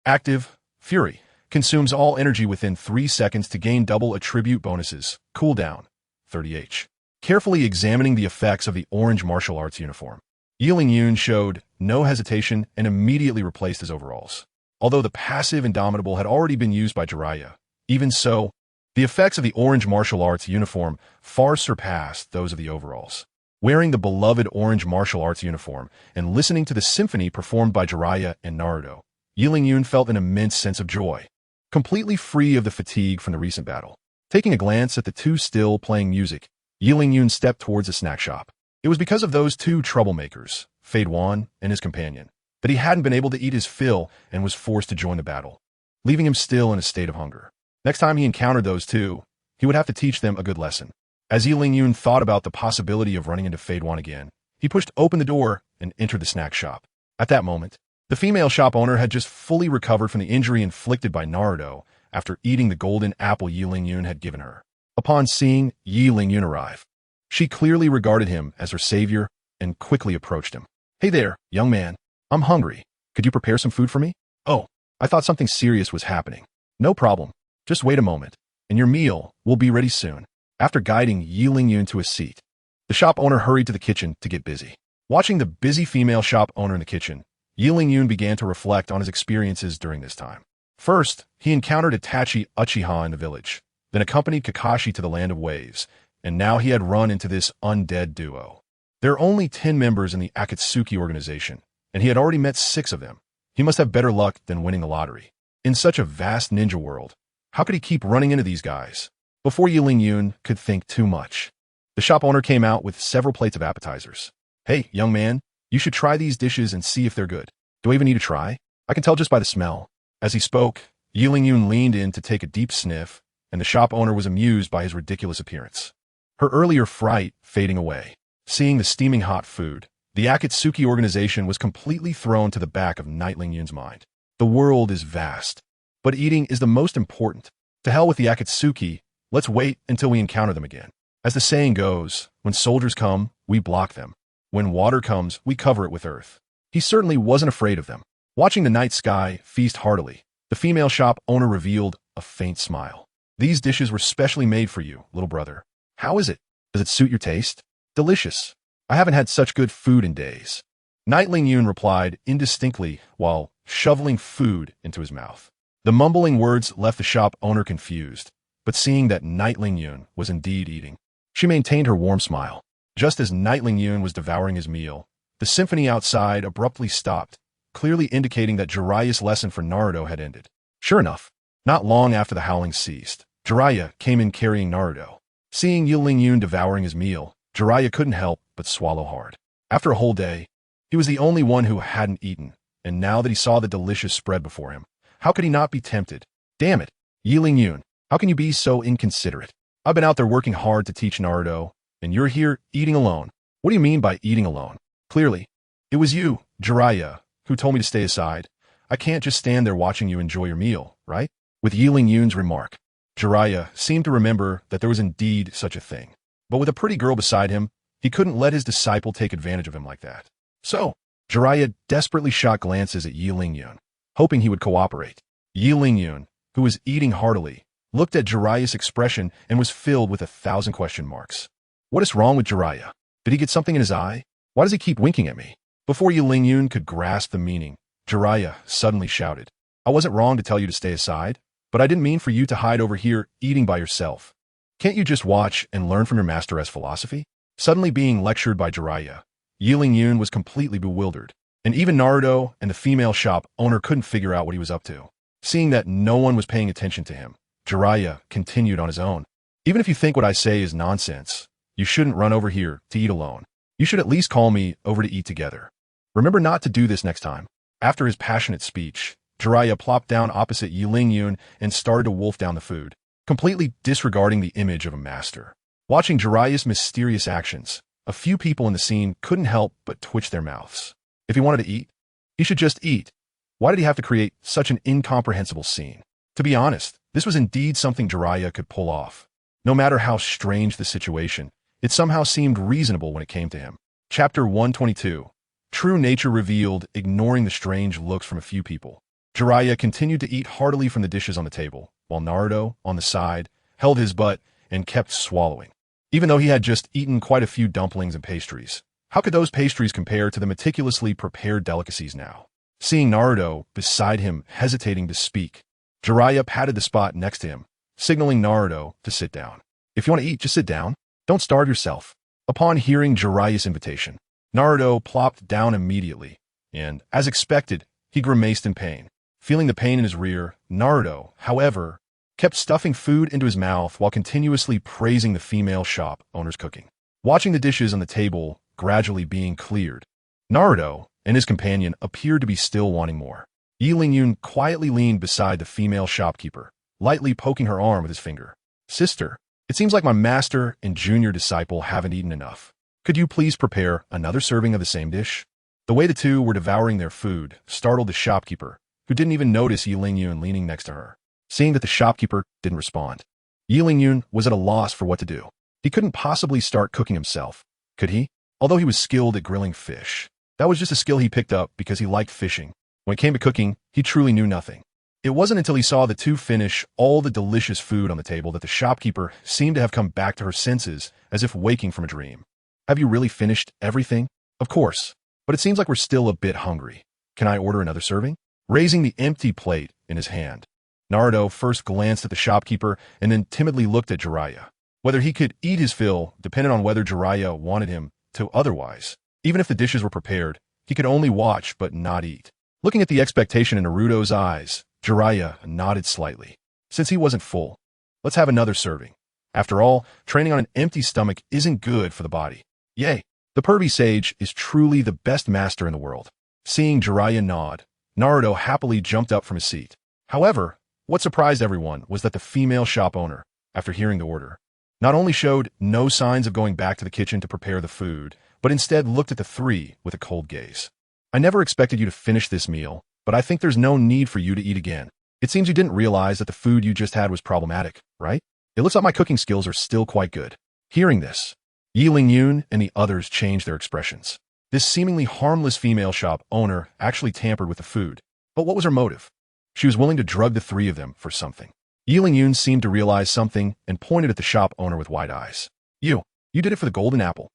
Active, Fury, consumes all energy within 3 seconds to gain double attribute bonuses. Cooldown, 30 H. Carefully examining the effects of the orange martial arts uniform, Yi Lingyun showed no hesitation and immediately replaced his overalls. Although the passive Indomitable had already been used by Jiraiya, even so, the effects of the orange martial arts uniform far surpassed those of the overalls. Wearing the beloved orange martial arts uniform and listening to the symphony performed by Jiraiya and Naruto, Yi Lingyun felt an immense sense of joy, completely free of the fatigue from the recent battle. Taking a glance at the two still playing music, Yi Lingyun stepped towards the snack shop. It was because of those two troublemakers, Fade Wan and his companion, that he hadn't been able to eat his fill and was forced to join the battle, leaving him still in a state of hunger. Next time he encountered those two, he would have to teach them a good lesson. As Yi Lingyun thought about the possibility of running into Fade Wan again, he pushed open the door and entered the snack shop. At that moment, the female shop owner had just fully recovered from the injury inflicted by Naruto after eating the golden apple Yi Lingyun had given her. Upon seeing Yi Lingyun arrive, she clearly regarded him as her savior and quickly approached him. Hey there, young man. I'm hungry. Could you prepare some food for me? Oh, I thought something serious was happening. No problem. Just wait a moment, and your meal will be ready soon. After guiding Yi Lingyun to a seat, the shop owner hurried to the kitchen to get busy. Watching the busy female shop owner in the kitchen, Yi Lingyun began to reflect on his experiences during this time. First, he encountered Itachi Uchiha in the village, then accompanied Kakashi to the Land of Waves, and now he had run into this undead duo. There are only 10 members in the Akatsuki organization, and he had already met 6 of them. He must have better luck than winning the lottery. In such a vast ninja world, how could he keep running into these guys? Before Yi Lingyun could think too much, the shop owner came out with several plates of appetizers. Hey, young man, you should try these dishes and see if they're good. Do I even need to try? I can tell just by the smell. As he spoke, Yi Lingyun leaned in to take a deep sniff, and the shop owner was amused by his ridiculous appearance. Her earlier fright fading away. Seeing the steaming hot food, the Akatsuki organization was completely thrown to the back of Night Lingyun's mind. The world is vast, but eating is the most important. To hell with the Akatsuki, let's wait until we encounter them again. As the saying goes, when soldiers come, we block them. When water comes, we cover it with earth. He certainly wasn't afraid of them. Watching the night sky feast heartily, the female shop owner revealed a faint smile. These dishes were specially made for you, little brother. How is it? Does it suit your taste? Delicious. I haven't had such good food in days. Night Lingyun replied indistinctly while shoveling food into his mouth. The mumbling words left the shop owner confused, but seeing that Night Lingyun was indeed eating, she maintained her warm smile. Just as Night Lingyun was devouring his meal, the symphony outside abruptly stopped, clearly indicating that Jiraiya's lesson for Naruto had ended. Sure enough, not long after the howling ceased, Jiraiya came in carrying Naruto. Seeing Yun devouring his meal, Jiraiya couldn't help but swallow hard. After a whole day, he was the only one who hadn't eaten, and now that he saw the delicious spread before him, how could he not be tempted? Damn it, Yun, how can you be so inconsiderate? I've been out there working hard to teach Naruto, and you're here eating alone. What do you mean by eating alone? Clearly, it was you, Jiraiya, who told me to stay aside. I can't just stand there watching you enjoy your meal, right? With Yun's remark, Jiraiya seemed to remember that there was indeed such a thing. But with a pretty girl beside him, he couldn't let his disciple take advantage of him like that. So, Jiraiya desperately shot glances at Yun, hoping he would cooperate. Yun, who was eating heartily, looked at Jiraiya's expression and was filled with 1,000 question marks. What is wrong with Jiraiya? Did he get something in his eye? Why does he keep winking at me? Before Yun could grasp the meaning, Jiraiya suddenly shouted, I wasn't wrong to tell you to stay aside, but I didn't mean for you to hide over here eating by yourself. Can't you just watch and learn from your master's philosophy? Suddenly being lectured by Jiraiya, Yun was completely bewildered, and even Naruto and the female shop owner couldn't figure out what he was up to. Seeing that no one was paying attention to him, Jiraiya continued on his own. Even if you think what I say is nonsense, you shouldn't run over here to eat alone. You should at least call me over to eat together. Remember not to do this next time. After his passionate speech, Jiraiya plopped down opposite Yun and started to wolf down the food, completely disregarding the image of a master. Watching Jiraiya's mysterious actions, a few people in the scene couldn't help but twitch their mouths. If he wanted to eat, he should just eat. Why did he have to create such an incomprehensible scene? To be honest, this was indeed something Jiraiya could pull off. No matter how strange the situation, it somehow seemed reasonable when it came to him. Chapter 122. True nature revealed, ignoring the strange looks from a few people. Jiraiya continued to eat heartily from the dishes on the table, while Naruto, on the side, held his butt and kept swallowing. Even though he had just eaten quite a few dumplings and pastries, how could those pastries compare to the meticulously prepared delicacies now? Seeing Naruto beside him hesitating to speak, Jiraiya patted the spot next to him, signaling Naruto to sit down. If you want to eat, just sit down. Don't starve yourself. Upon hearing Jiraiya's invitation, Naruto plopped down immediately, and, as expected, he grimaced in pain. Feeling the pain in his rear, Naruto, however, kept stuffing food into his mouth while continuously praising the female shop owner's cooking. Watching the dishes on the table gradually being cleared, Naruto and his companion appeared to be still wanting more. Yun quietly leaned beside the female shopkeeper, lightly poking her arm with his finger. Sister, it seems like my master and junior disciple haven't eaten enough. Could you please prepare another serving of the same dish? The way the two were devouring their food startled the shopkeeper, who didn't even notice Yun leaning next to her. Seeing that the shopkeeper didn't respond, Yun was at a loss for what to do. He couldn't possibly start cooking himself, could he? Although he was skilled at grilling fish, that was just a skill he picked up because he liked fishing. When it came to cooking, he truly knew nothing. It wasn't until he saw the two finish all the delicious food on the table that the shopkeeper seemed to have come back to her senses as if waking from a dream. Have you really finished everything? Of course, but it seems like we're still a bit hungry. Can I order another serving? Raising the empty plate in his hand, Naruto first glanced at the shopkeeper and then timidly looked at Jiraiya. Whether he could eat his fill depended on whether Jiraiya wanted him to otherwise. Even if the dishes were prepared, he could only watch but not eat. Looking at the expectation in Naruto's eyes, Jiraiya nodded slightly. Since he wasn't full, let's have another serving. After all, training on an empty stomach isn't good for the body. Yay! The pervy sage is truly the best master in the world. Seeing Jiraiya nod, Naruto happily jumped up from his seat. However, what surprised everyone was that the female shop owner, after hearing the order, not only showed no signs of going back to the kitchen to prepare the food, but instead looked at the three with a cold gaze. I never expected you to finish this meal, but I think there's no need for you to eat again. It seems you didn't realize that the food you just had was problematic, right? It looks like my cooking skills are still quite good. Hearing this, Yun and the others changed their expressions. This seemingly harmless female shop owner actually tampered with the food. But what was her motive? She was willing to drug the three of them for something. Yun seemed to realize something and pointed at the shop owner with wide eyes. You did it for the golden apple.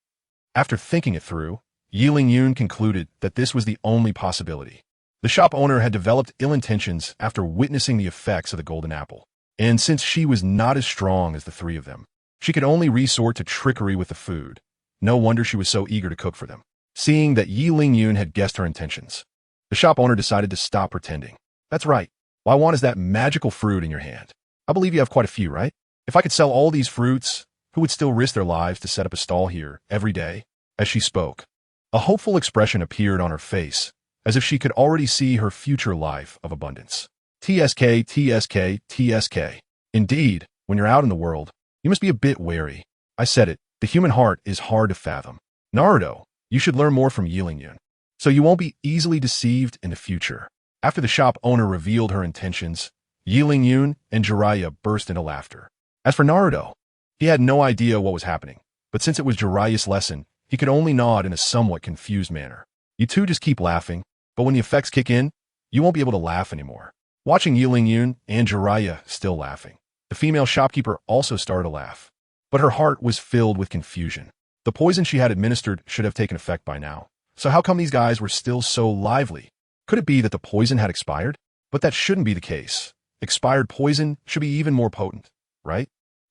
After thinking it through, Yun concluded that this was the only possibility. The shop owner had developed ill intentions after witnessing the effects of the golden apple. And since she was not as strong as the three of them, she could only resort to trickery with the food. No wonder she was so eager to cook for them. Seeing that Yun had guessed her intentions, The shop owner decided to stop pretending. That's right. What I want is that magical fruit in your hand. I believe you have quite a few, right? If I could sell all these fruits, who would still risk their lives to set up a stall here every day? As she spoke, a hopeful expression appeared on her face, as if she could already see her future life of abundance. TSK, TSK, TSK. Indeed, when you're out in the world, you must be a bit wary. I said it, the human heart is hard to fathom. Naruto, you should learn more from Qianren, so you won't be easily deceived in the future. After the shop owner revealed her intentions, Qianren and Jiraiya burst into laughter. As for Naruto, he had no idea what was happening, but since it was Jiraiya's lesson, he could only nod in a somewhat confused manner. You two just keep laughing, but when the effects kick in, you won't be able to laugh anymore. Watching Qianren and Jiraiya still laughing, the female shopkeeper also started to laugh, but her heart was filled with confusion. The poison she had administered should have taken effect by now, so how come these guys were still so lively? Could it be that the poison had expired? But that shouldn't be the case. Expired poison should be even more potent, right?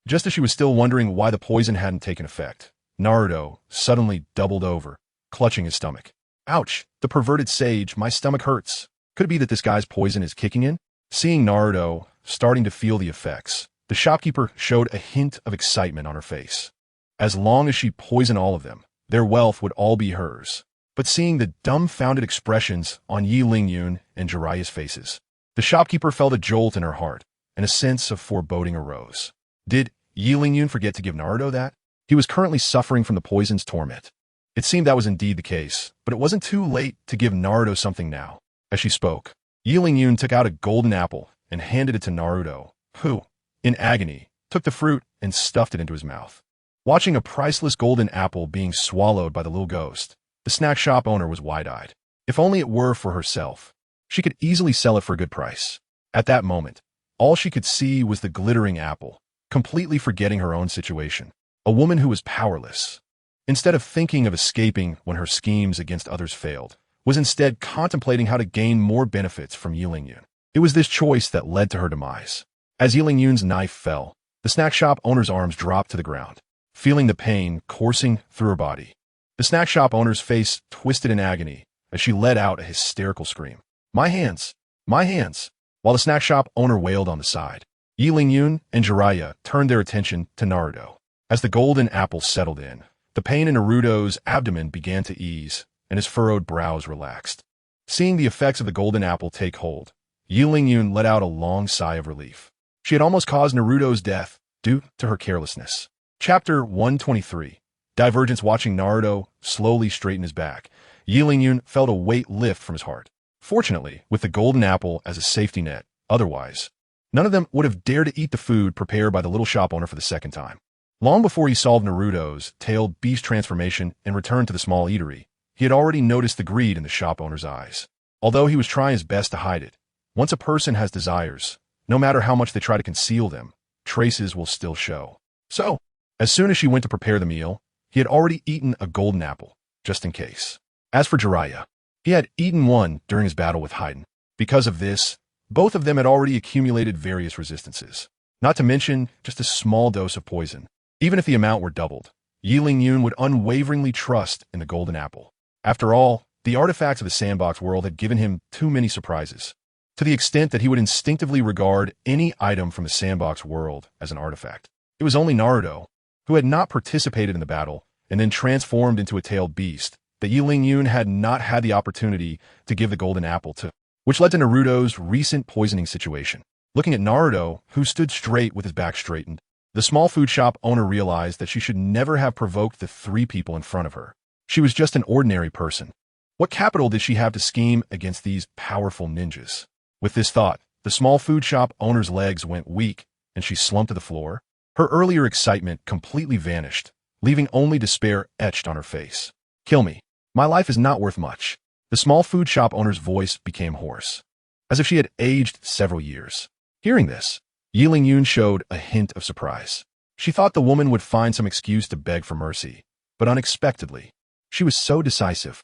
Just as she was still wondering why the poison hadn't taken effect, Naruto suddenly doubled over, clutching his stomach. Ouch, the perverted sage, my stomach hurts. Could it be that this guy's poison is kicking in? Seeing Naruto starting to feel the effects, the shopkeeper showed a hint of excitement on her face. As long as she poisoned all of them, their wealth would all be hers. But seeing the dumbfounded expressions on Qianren and Jiraiya's faces, the shopkeeper felt a jolt in her heart, and a sense of foreboding arose. Did Qianren forget to give Naruto that? He was currently suffering from the poison's torment. It seemed that was indeed the case, but it wasn't too late to give Naruto something now. As she spoke, Qianren took out a golden apple and handed it to Naruto, who, in agony, took the fruit and stuffed it into his mouth. Watching a priceless golden apple being swallowed by the little ghost, the snack shop owner was wide-eyed. If only it were for herself, she could easily sell it for a good price. At that moment, all she could see was the glittering apple, completely forgetting her own situation. A woman who was powerless, instead of thinking of escaping when her schemes against others failed, was instead contemplating how to gain more benefits from Qianren. It was this choice that led to her demise. As Qianren's knife fell, the snack shop owner's arms dropped to the ground, feeling the pain coursing through her body. The snack shop owner's face twisted in agony as she let out a hysterical scream. My hands! My hands! While the snack shop owner wailed on the side, Qianren and Jiraiya turned their attention to Naruto. As the golden apple settled in, the pain in Naruto's abdomen began to ease, and his furrowed brows relaxed. Seeing the effects of the golden apple take hold, Qianren let out a long sigh of relief. She had almost caused Naruto's death due to her carelessness. Chapter 123. Divergence. Watching Naruto slowly straighten his back, Qianren felt a weight lift from his heart. Fortunately, with the golden apple as a safety net, otherwise, none of them would have dared to eat the food prepared by the little shop owner for the second time. Long before he solved Naruto's tailed beast transformation and returned to the small eatery, he had already noticed the greed in the shop owner's eyes. Although he was trying his best to hide it, once a person has desires, no matter how much they try to conceal them, traces will still show. So, as soon as she went to prepare the meal, he had already eaten a golden apple, just in case. As for Jiraiya, he had eaten one during his battle with Haiden. Because of this, both of them had already accumulated various resistances. Not to mention just a small dose of poison. Even if the amount were doubled, Qianren would unwaveringly trust in the golden apple. After all, the artifacts of the sandbox world had given him too many surprises, to the extent that he would instinctively regard any item from the sandbox world as an artifact. It was only Naruto, who had not participated in the battle and then transformed into a tailed beast, that Qianren had not had the opportunity to give the golden apple to, which led to Naruto's recent poisoning situation. Looking at Naruto, who stood straight with his back straightened, the small food shop owner realized that she should never have provoked the three people in front of her. She was just an ordinary person. What capital did she have to scheme against these powerful ninjas? With this thought, the small food shop owner's legs went weak, and she slumped to the floor. Her earlier excitement completely vanished, leaving only despair etched on her face. Kill me. My life is not worth much. The small food shop owner's voice became hoarse, as if she had aged several years. Hearing this, Qianren showed a hint of surprise. She thought the woman would find some excuse to beg for mercy, but unexpectedly, she was so decisive.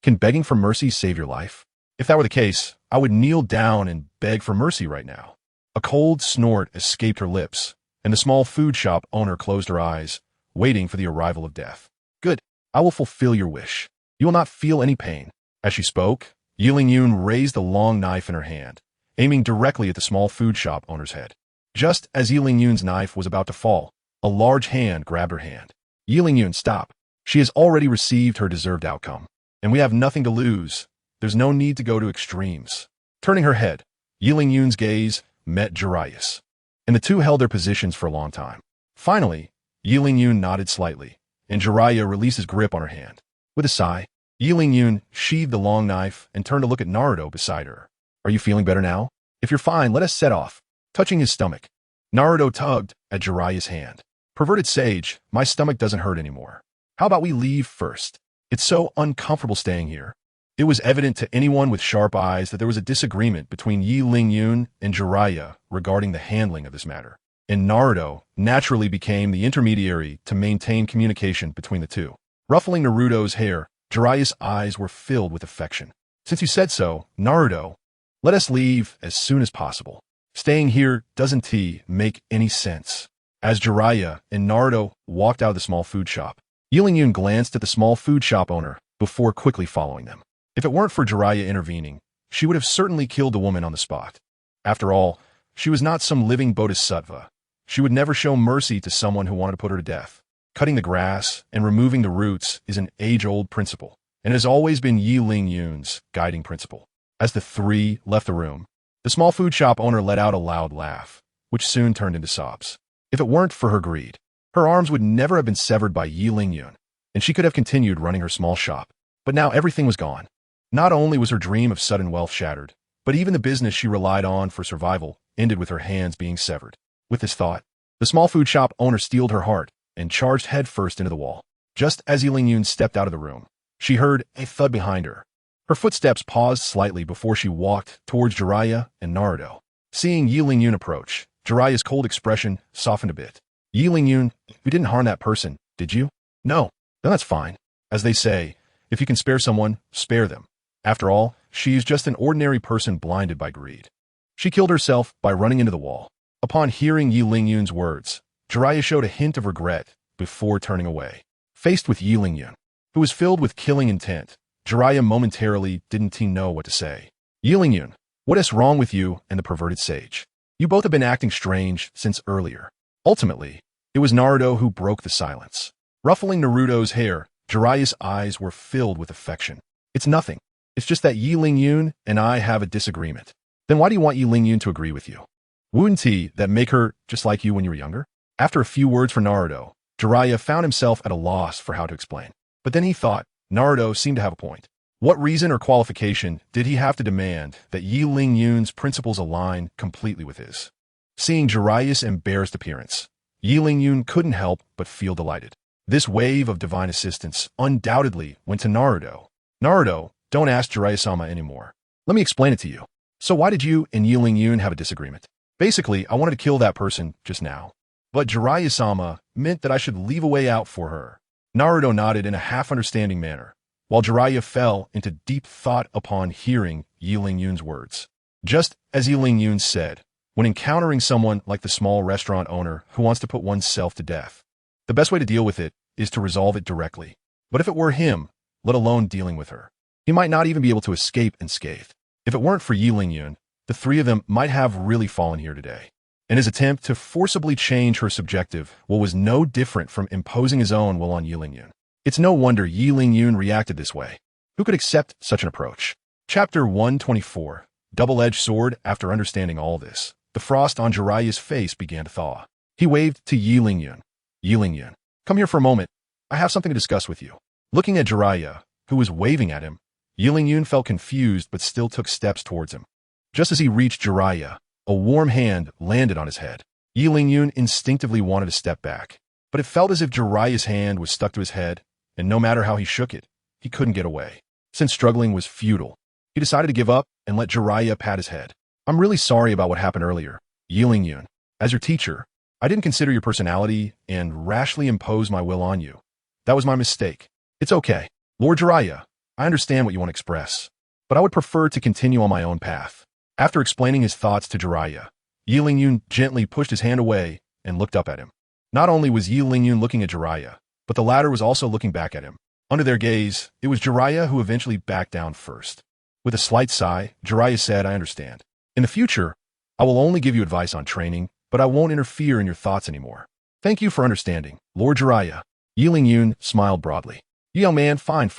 Can begging for mercy save your life? If that were the case, I would kneel down and beg for mercy right now. A cold snort escaped her lips, and the small food shop owner closed her eyes, waiting for the arrival of death. Good, I will fulfill your wish. You will not feel any pain. As she spoke, Yi Lingyun raised the long knife in her hand, aiming directly at the small food shop owner's head. Just as Yi Lingyun's knife was about to fall, a large hand grabbed her hand. Yi Lingyun, stop. She has already received her deserved outcome, and we have nothing to lose. There's no need to go to extremes. Turning her head, Yi Lingyun's gaze met Jiraiya's, and the two held their positions for a long time. Finally, Yi Lingyun nodded slightly, and Jiraiya released his grip on her hand. With a sigh, Yi Lingyun sheathed the long knife and turned to look at Naruto beside her. Are you feeling better now? If you're fine, let us set off. Touching his stomach, Naruto tugged at Jiraiya's hand. Perverted sage, my stomach doesn't hurt anymore. How about we leave first? It's so uncomfortable staying here. It was evident to anyone with sharp eyes that there was a disagreement between Yi Lingyun and Jiraiya regarding the handling of this matter, and Naruto naturally became the intermediary to maintain communication between the two. Ruffling Naruto's hair, Jiraiya's eyes were filled with affection. Since you said so, Naruto, let us leave as soon as possible. Staying here doesn't make any sense. As Jiraiya and Naruto walked out of the small food shop, Yi Lingyun glanced at the small food shop owner before quickly following them. If it weren't for Jiraiya intervening, she would have certainly killed the woman on the spot. After all, she was not some living bodhisattva. She would never show mercy to someone who wanted to put her to death. Cutting the grass and removing the roots is an age-old principle, and has always been Yi Lingyun's guiding principle. As the three left the room, the small food shop owner let out a loud laugh, which soon turned into sobs. If it weren't for her greed, her arms would never have been severed by Yi Lingyun, and she could have continued running her small shop. But now everything was gone. Not only was her dream of sudden wealth shattered, but even the business she relied on for survival ended with her hands being severed. With this thought, the small food shop owner steeled her heart and charged headfirst into the wall. Just as Yi Lingyun stepped out of the room, she heard a thud behind her. Her footsteps paused slightly before she walked towards Jiraiya and Naruto. Seeing Yi Lingyun approach, Jiraiya's cold expression softened a bit. Yi Lingyun, you didn't harm that person, did you? No. Then that's fine. As they say, if you can spare someone, spare them. After all, she's just an ordinary person blinded by greed. She killed herself by running into the wall. Upon hearing Yi Lingyun's words, Jiraiya showed a hint of regret before turning away. Faced with Yi Lingyun, who was filled with killing intent, Jiraiya momentarily didn't know what to say. Yi Lingyun, what is wrong with you and the perverted sage? You both have been acting strange since earlier. Ultimately, it was Naruto who broke the silence. Ruffling Naruto's hair, Jiraiya's eyes were filled with affection. It's nothing. It's just that Yi Lingyun and I have a disagreement. Then why do you want Yi Lingyun to agree with you? Wouldn't that make her just like you when you were younger? After a few words from Naruto, Jiraiya found himself at a loss for how to explain. But then he thought, Naruto seemed to have a point. What reason or qualification did he have to demand that Yi Lingyun's principles align completely with his? Seeing Jiraiya's embarrassed appearance, Yi Lingyun couldn't help but feel delighted. This wave of divine assistance undoubtedly went to Naruto. Naruto, don't ask Jiraiya-sama anymore. Let me explain it to you. So why did you and Yi Lingyun have a disagreement? Basically, I wanted to kill that person just now. But Jiraiya-sama meant that I should leave a way out for her. Naruto nodded in a half-understanding manner, while Jiraiya fell into deep thought upon hearing Yi Lingyun's words. Just as Yi Lingyun said, when encountering someone like the small restaurant owner who wants to put oneself to death, the best way to deal with it is to resolve it directly. But if it were him, let alone dealing with her, he might not even be able to escape unscathed. If it weren't for Yi Lingyun, the three of them might have really fallen here today. In his attempt to forcibly change her subjective will was no different from imposing his own will on Yi Lingyun. It's no wonder Yi Lingyun reacted this way. Who could accept such an approach? Chapter 124, Double-Edged Sword. After understanding all this, the frost on Jiraiya's face began to thaw. He waved to Yi Lingyun. Yi Lingyun, come here for a moment. I have something to discuss with you. Looking at Jiraiya, who was waving at him, Yi Lingyun felt confused but still took steps towards him. Just as he reached Jiraiya, a warm hand landed on his head. Yi Lingyun instinctively wanted to step back, but it felt as if Jiraiya's hand was stuck to his head, and no matter how he shook it, he couldn't get away. Since struggling was futile, he decided to give up and let Jiraiya pat his head. I'm really sorry about what happened earlier, Yi Lingyun. As your teacher, I didn't consider your personality and rashly impose my will on you. That was my mistake. It's okay. Lord Jiraiya, I understand what you want to express, but I would prefer to continue on my own path. After explaining his thoughts to Jiraiya, Yi Lingyun gently pushed his hand away and looked up at him. Not only was Yi Lingyun looking at Jiraiya, but the latter was also looking back at him. Under their gaze, it was Jiraiya who eventually backed down first. With a slight sigh, Jiraiya said, I understand. In the future, I will only give you advice on training, but I won't interfere in your thoughts anymore. Thank you for understanding, Lord Jiraiya. Yi Lingyun smiled broadly. Young man, fine.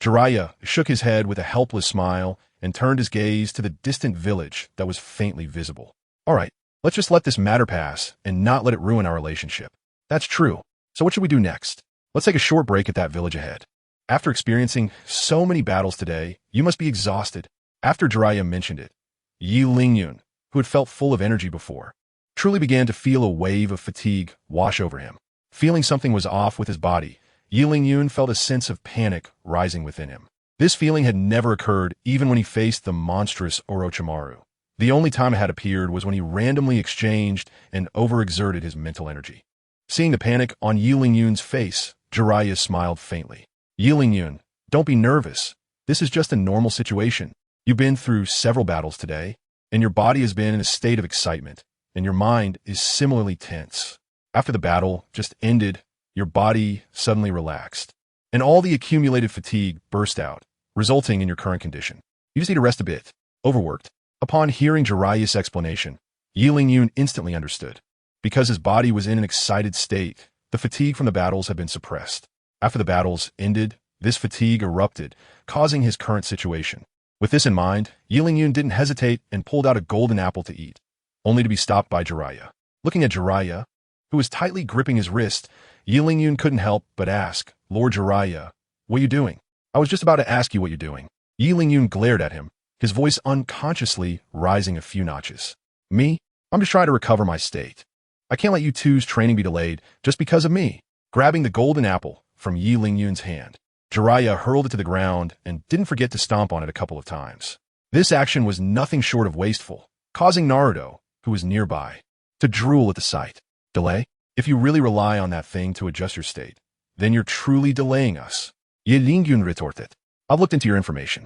Jiraiya shook his head with a helpless smile and turned his gaze to the distant village that was faintly visible. All right, let's just let this matter pass and not let it ruin our relationship. That's true. So what should we do next? Let's take a short break at that village ahead. After experiencing so many battles today, you must be exhausted. After Jiraiya mentioned it, Yi Lingyun, who had felt full of energy before, truly began to feel a wave of fatigue wash over him. Feeling something was off with his body, Yi Lingyun felt a sense of panic rising within him. This feeling had never occurred even when he faced the monstrous Orochimaru. The only time it had appeared was when he randomly exchanged and overexerted his mental energy. Seeing the panic on Yi Lingyun's face, Jiraiya smiled faintly. Yi Lingyun, don't be nervous. This is just a normal situation. You've been through several battles today, and your body has been in a state of excitement, and your mind is similarly tense. After the battle just ended, your body suddenly relaxed, and all the accumulated fatigue burst out, resulting in your current condition. You just need to rest a bit. Overworked. Upon hearing Jiraiya's explanation, Yi Lingyun instantly understood. Because his body was in an excited state, the fatigue from the battles had been suppressed. After the battles ended, this fatigue erupted, causing his current situation. With this in mind, Yi Lingyun didn't hesitate and pulled out a golden apple to eat, only to be stopped by Jiraiya. Looking at Jiraiya, who was tightly gripping his wrist, Yi Lingyun couldn't help but ask, Lord Jiraiya, what are you doing? I was just about to ask you what you're doing. Yi Lingyun glared at him, his voice unconsciously rising a few notches. Me? I'm just trying to recover my state. I can't let you two's training be delayed just because of me. Grabbing the golden apple from Yi Lingyun's hand, Jiraiya hurled it to the ground and didn't forget to stomp on it a couple of times. This action was nothing short of wasteful, causing Naruto, who was nearby, to drool at the sight. Delay? If you really rely on that thing to adjust your state, then you're truly delaying us. Yi Lingyun retorted. I've looked into your information,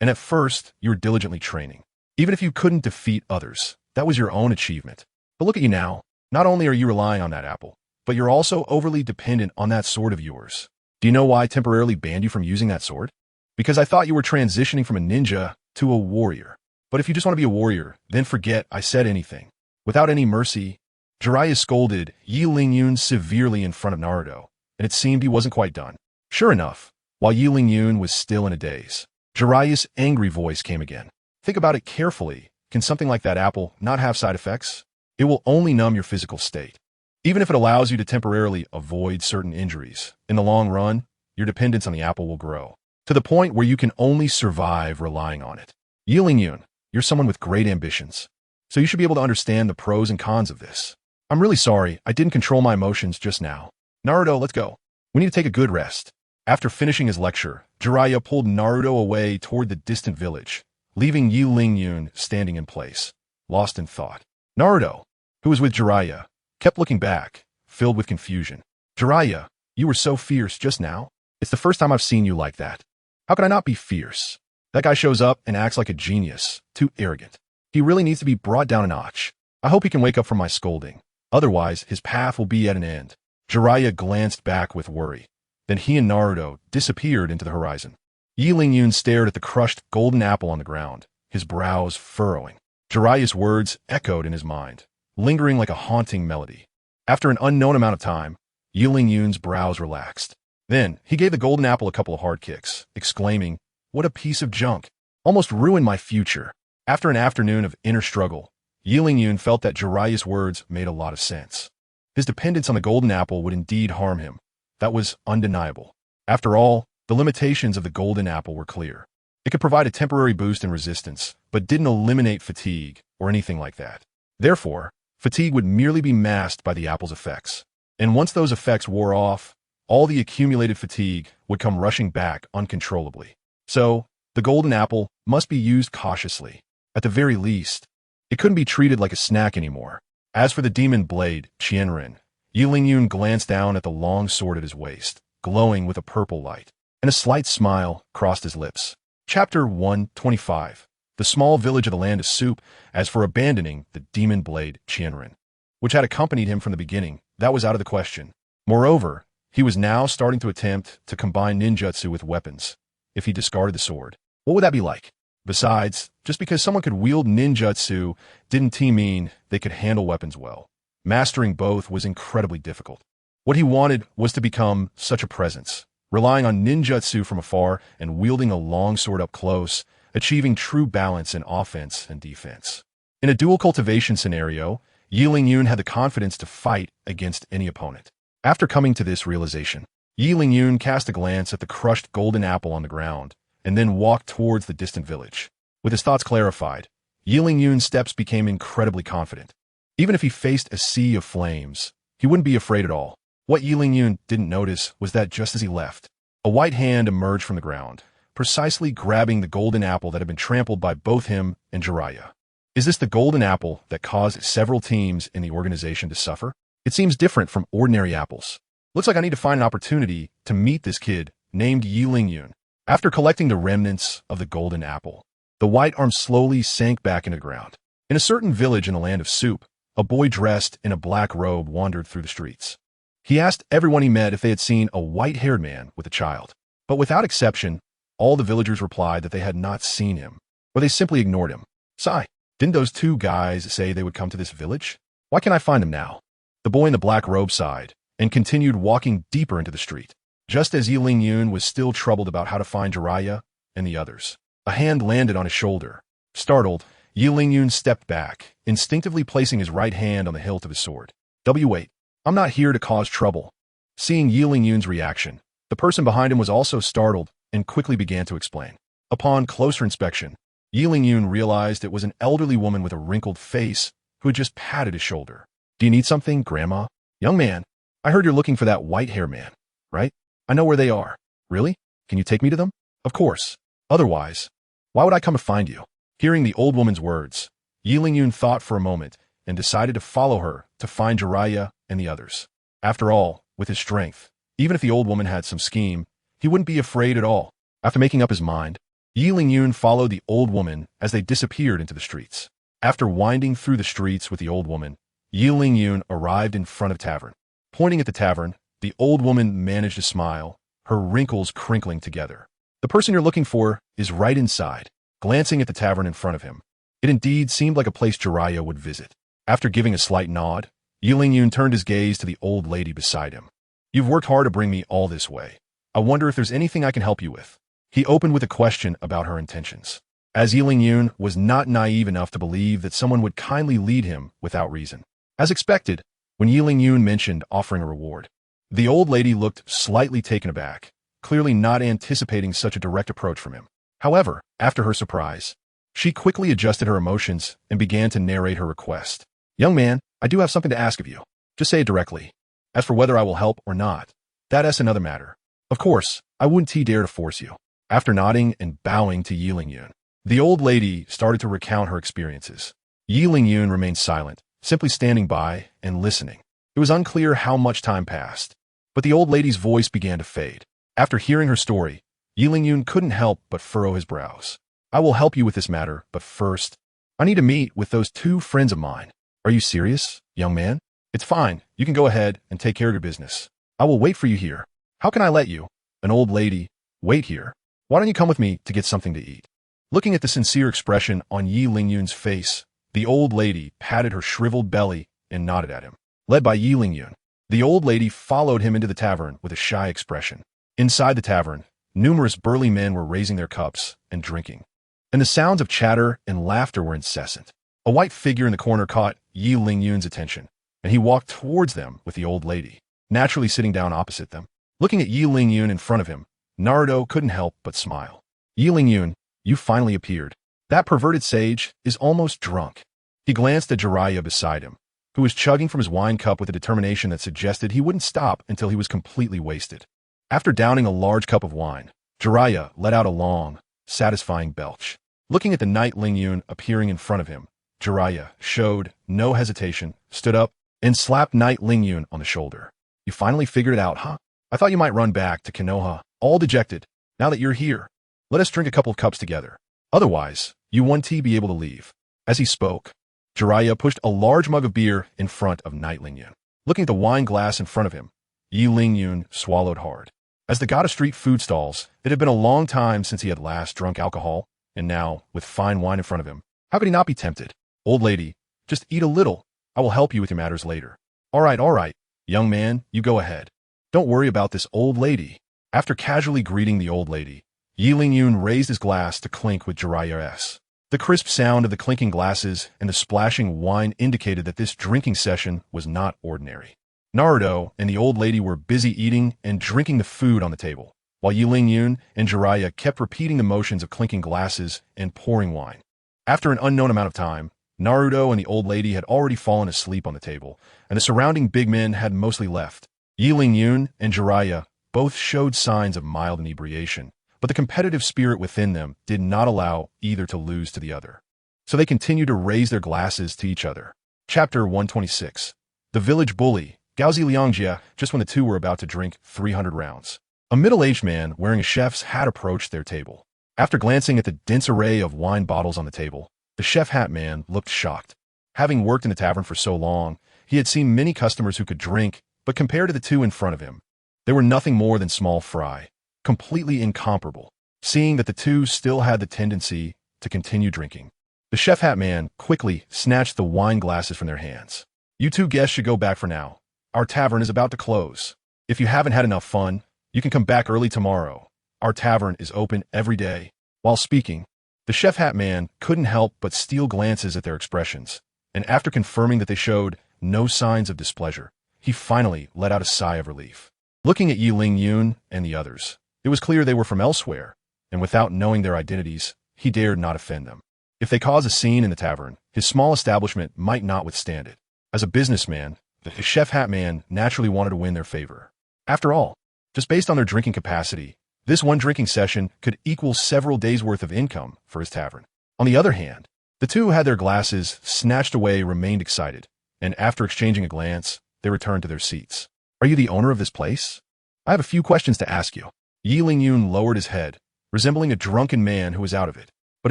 and at first you were diligently training. Even if you couldn't defeat others, that was your own achievement. But look at you now. Not only are you relying on that apple, but you're also overly dependent on that sword of yours. Do you know why I temporarily banned you from using that sword? Because I thought you were transitioning from a ninja to a warrior. But if you just want to be a warrior, then forget I said anything. Without any mercy, Jiraiya scolded Yi Lingyun severely in front of Naruto, and it seemed he wasn't quite done. Sure enough, while Yi Lingyun was still in a daze, Jiraiya's angry voice came again. Think about it carefully. Can something like that apple not have side effects? It will only numb your physical state. Even if it allows you to temporarily avoid certain injuries, in the long run, your dependence on the apple will grow, to the point where you can only survive relying on it. Yi Lingyun, you're someone with great ambitions, so you should be able to understand the pros and cons of this. I'm really sorry, I didn't control my emotions just now. Naruto, let's go. We need to take a good rest. After finishing his lecture, Jiraiya pulled Naruto away toward the distant village, leaving Yi Lingyun standing in place, lost in thought. Naruto, who was with Jiraiya, kept looking back, filled with confusion. Jiraiya, you were so fierce just now. It's the first time I've seen you like that. How could I not be fierce? That guy shows up and acts like a genius, too arrogant. He really needs to be brought down a notch. I hope he can wake up from my scolding. Otherwise, his path will be at an end. Jiraiya glanced back with worry. Then he and Naruto disappeared into the horizon. Yi Lingyun stared at the crushed golden apple on the ground, his brows furrowing. Jiraiya's words echoed in his mind, lingering like a haunting melody. After an unknown amount of time, Yi Lingyun's brows relaxed. Then, he gave the golden apple a couple of hard kicks, exclaiming, what a piece of junk. Almost ruined my future. After an afternoon of inner struggle, Yi Lingyun felt that Jiraiya's words made a lot of sense. His dependence on the golden apple would indeed harm him. That was undeniable. After all, the limitations of the golden apple were clear. It could provide a temporary boost in resistance, but didn't eliminate fatigue or anything like that. Therefore, fatigue would merely be masked by the apple's effects. And once those effects wore off, all the accumulated fatigue would come rushing back uncontrollably. So, the golden apple must be used cautiously. At the very least, it couldn't be treated like a snack anymore. As for the demon blade, Qianren, Yi Lingyun glanced down at the long sword at his waist, glowing with a purple light, and a slight smile crossed his lips. Chapter 125. The small village of the land of soup. As for abandoning the demon blade, Qianren, which had accompanied him from the beginning, that was out of the question. Moreover, he was now starting to attempt to combine ninjutsu with weapons. If he discarded the sword, what would that be like? Besides, just because someone could wield ninjutsu didn't mean they could handle weapons well. Mastering both was incredibly difficult. What he wanted was to become such a presence, relying on ninjutsu from afar and wielding a long sword up close, achieving true balance in offense and defense. In a dual cultivation scenario, Yi Lingyun had the confidence to fight against any opponent. After coming to this realization, Yi Lingyun cast a glance at the crushed golden apple on the ground, and then walked towards the distant village. With his thoughts clarified, Yi Lingyun's steps became incredibly confident. Even if he faced a sea of flames, he wouldn't be afraid at all. What Yi Lingyun didn't notice was that just as he left, a white hand emerged from the ground, precisely grabbing the golden apple that had been trampled by both him and Jiraiya. Is this the golden apple that caused several teams in the organization to suffer? It seems different from ordinary apples. Looks like I need to find an opportunity to meet this kid named Yi Lingyun. After collecting the remnants of the golden apple, the white arm slowly sank back into the ground. In a certain village in the land of soup, a boy dressed in a black robe wandered through the streets. He asked everyone he met if they had seen a white-haired man with a child. But without exception, all the villagers replied that they had not seen him, or they simply ignored him. Sigh, didn't those two guys say they would come to this village? Why can't I find them now? The boy in the black robe sighed and continued walking deeper into the street. Just as Yi Lingyun was still troubled about how to find Jiraiya and the others, a hand landed on his shoulder. Startled, Yi Lingyun stepped back, instinctively placing his right hand on the hilt of his sword. Wait, I'm not here to cause trouble. Seeing Yi Lingyun's reaction, the person behind him was also startled and quickly began to explain. Upon closer inspection, Yi Lingyun realized it was an elderly woman with a wrinkled face who had just patted his shoulder. Do you need something, Grandma? Young man, I heard you're looking for that white-hair man, right? I know where they are. Really? Can you take me to them? Of course. Otherwise, why would I come to find you? Hearing the old woman's words, Yi Lingyun thought for a moment and decided to follow her to find Jiraiya and the others. After all, with his strength, even if the old woman had some scheme, he wouldn't be afraid at all. After making up his mind, Yi Lingyun followed the old woman as they disappeared into the streets. After winding through the streets with the old woman, Yi Lingyun arrived in front of a tavern. Pointing at the tavern, the old woman managed to smile, her wrinkles crinkling together. The person you're looking for is right inside. Glancing at the tavern in front of him, it indeed seemed like a place Jiraiya would visit. After giving a slight nod, Yi Lingyun turned his gaze to the old lady beside him. You've worked hard to bring me all this way. I wonder if there's anything I can help you with. He opened with a question about her intentions, as Yi Lingyun was not naive enough to believe that someone would kindly lead him without reason. As expected, when Yi Lingyun mentioned offering a reward, the old lady looked slightly taken aback, clearly not anticipating such a direct approach from him. However, after her surprise, she quickly adjusted her emotions and began to narrate her request. Young man, I do have something to ask of you. Just say it directly. As for whether I will help or not, that's another matter. Of course, I wouldn't dare to force you. After nodding and bowing to Yi Lingyun, the old lady started to recount her experiences. Yi Lingyun remained silent, simply standing by and listening. It was unclear how much time passed, but the old lady's voice began to fade. After hearing her story, Yi Lingyun couldn't help but furrow his brows. I will help you with this matter, but first, I need to meet with those two friends of mine. Are you serious, young man? It's fine. You can go ahead and take care of your business. I will wait for you here. How can I let you, an old lady, wait here? Why don't you come with me to get something to eat? Looking at the sincere expression on Yi Lingyun's face, the old lady patted her shriveled belly and nodded at him. Led by Yi Lingyun, the old lady followed him into the tavern with a shy expression. Inside the tavern, numerous burly men were raising their cups and drinking, and the sounds of chatter and laughter were incessant. A white figure in the corner caught Yi Lingyun's attention, and he walked towards them with the old lady, naturally sitting down opposite them. Looking at Yi Lingyun in front of him, Naruto couldn't help but smile. Yi Lingyun, you finally appeared. That perverted sage is almost drunk. He glanced at Jiraiya beside him, who was chugging from his wine cup with a determination that suggested he wouldn't stop until he was completely wasted. After downing a large cup of wine, Jiraiya let out a long, satisfying belch. Looking at the Knight Lingyun appearing in front of him, Jiraiya showed no hesitation, stood up, and slapped Knight Lingyun on the shoulder. You finally figured it out, huh? I thought you might run back to Konoha, all dejected. Now that you're here, let us drink a couple of cups together. Otherwise, you won't be able to leave. As he spoke, Jiraiya pushed a large mug of beer in front of Knight Lingyun. Looking at the wine glass in front of him, Yi Lingyun swallowed hard. As the god of street food stalls, it had been a long time since he had last drunk alcohol, and now, with fine wine in front of him, how could he not be tempted? Old lady, just eat a little. I will help you with your matters later. All right, young man, you go ahead. Don't worry about this old lady. After casually greeting the old lady, Yi Lingyun raised his glass to clink with Jiraiya's. The crisp sound of the clinking glasses and the splashing wine indicated that this drinking session was not ordinary. Naruto and the old lady were busy eating and drinking the food on the table, while Yi Lingyun and Jiraiya kept repeating the motions of clinking glasses and pouring wine. After an unknown amount of time, Naruto and the old lady had already fallen asleep on the table, and the surrounding big men had mostly left. Yi Lingyun and Jiraiya both showed signs of mild inebriation, but the competitive spirit within them did not allow either to lose to the other. So they continued to raise their glasses to each other. Chapter 126. The Village Bully, Gaozi Liangjie, just when the two were about to drink 300 rounds. A middle-aged man wearing a chef's hat approached their table. After glancing at the dense array of wine bottles on the table, the chef hat man looked shocked. Having worked in the tavern for so long, he had seen many customers who could drink, but compared to the two in front of him, they were nothing more than small fry, completely incomparable. Seeing that the two still had the tendency to continue drinking, the chef hat man quickly snatched the wine glasses from their hands. You two guests should go back for now. Our tavern is about to close. If you haven't had enough fun, you can come back early tomorrow. Our tavern is open every day. While speaking, the chef hat man couldn't help but steal glances at their expressions, and after confirming that they showed no signs of displeasure, he finally let out a sigh of relief. Looking at Yi Lingyun and the others, it was clear they were from elsewhere, and without knowing their identities, he dared not offend them. If they caused a scene in the tavern, his small establishment might not withstand it. As a businessman, the chef hat man naturally wanted to win their favor. After all, just based on their drinking capacity, this one drinking session could equal several days' worth of income for his tavern. On the other hand, the two had their glasses snatched away, remained excited, and after exchanging a glance, they returned to their seats. Are you the owner of this place? I have a few questions to ask you. Yi Lingyun lowered his head, resembling a drunken man who was out of it, but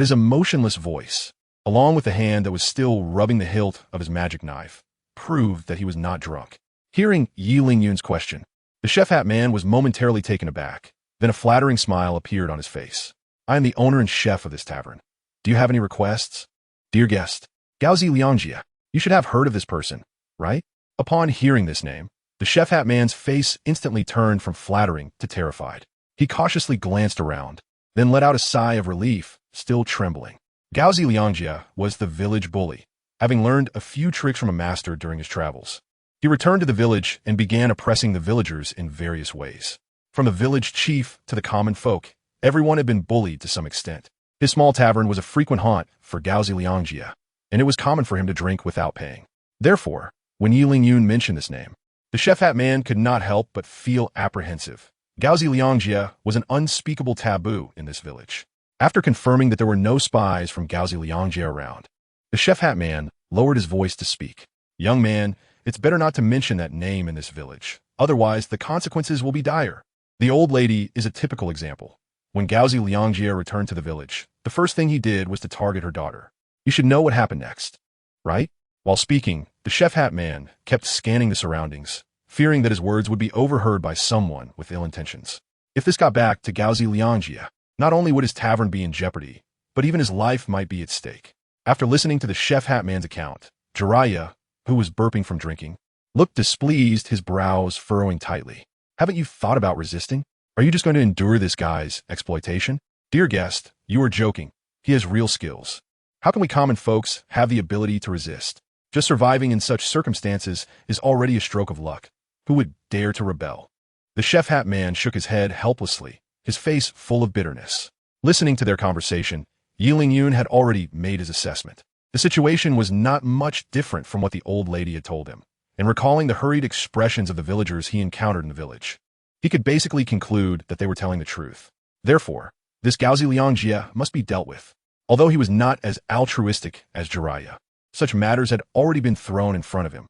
his emotionless voice, along with the hand that was still rubbing the hilt of his magic knife, proved that he was not drunk. Hearing Yi Lingyun's question, the chef hat man was momentarily taken aback. Then a flattering smile appeared on his face. I am the owner and chef of this tavern. Do you have any requests? Dear guest, Gaozi Liangjie, you should have heard of this person, right? Upon hearing this name, the chef hat man's face instantly turned from flattering to terrified. He cautiously glanced around, then let out a sigh of relief, still trembling. Gaozi Liangjie was the village bully, having learned a few tricks from a master during his travels. He returned to the village and began oppressing the villagers in various ways. From the village chief to the common folk, everyone had been bullied to some extent. His small tavern was a frequent haunt for Gaozi Liangjie, and it was common for him to drink without paying. Therefore, when Yi Lingyun mentioned this name, the chef hat man could not help but feel apprehensive. Gaozi Liangjie was an unspeakable taboo in this village. After confirming that there were no spies from Gaozi Liangjie around, the chef hat man lowered his voice to speak. Young man, it's better not to mention that name in this village, otherwise the consequences will be dire. The old lady is a typical example. When Gaozi Liangjie returned to the village, the first thing he did was to target her daughter. You should know what happened next, right? While speaking, the chef hat man kept scanning the surroundings, fearing that his words would be overheard by someone with ill intentions. If this got back to Gaozi Liangjie, not only would his tavern be in jeopardy, but even his life might be at stake. After listening to the chef hat man's account, Jiraiya, who was burping from drinking, looked displeased, his brows furrowing tightly. Haven't you thought about resisting? Are you just going to endure this guy's exploitation? Dear guest, you are joking. He has real skills. How can we common folks have the ability to resist? Just surviving in such circumstances is already a stroke of luck. Who would dare to rebel? The chef hat man shook his head helplessly, his face full of bitterness. Listening to their conversation, Yi Lingyun had already made his assessment. The situation was not much different from what the old lady had told him, and recalling the hurried expressions of the villagers he encountered in the village, he could basically conclude that they were telling the truth. Therefore, this Gaozi Liangjie must be dealt with. Although he was not as altruistic as Jiraiya, such matters had already been thrown in front of him.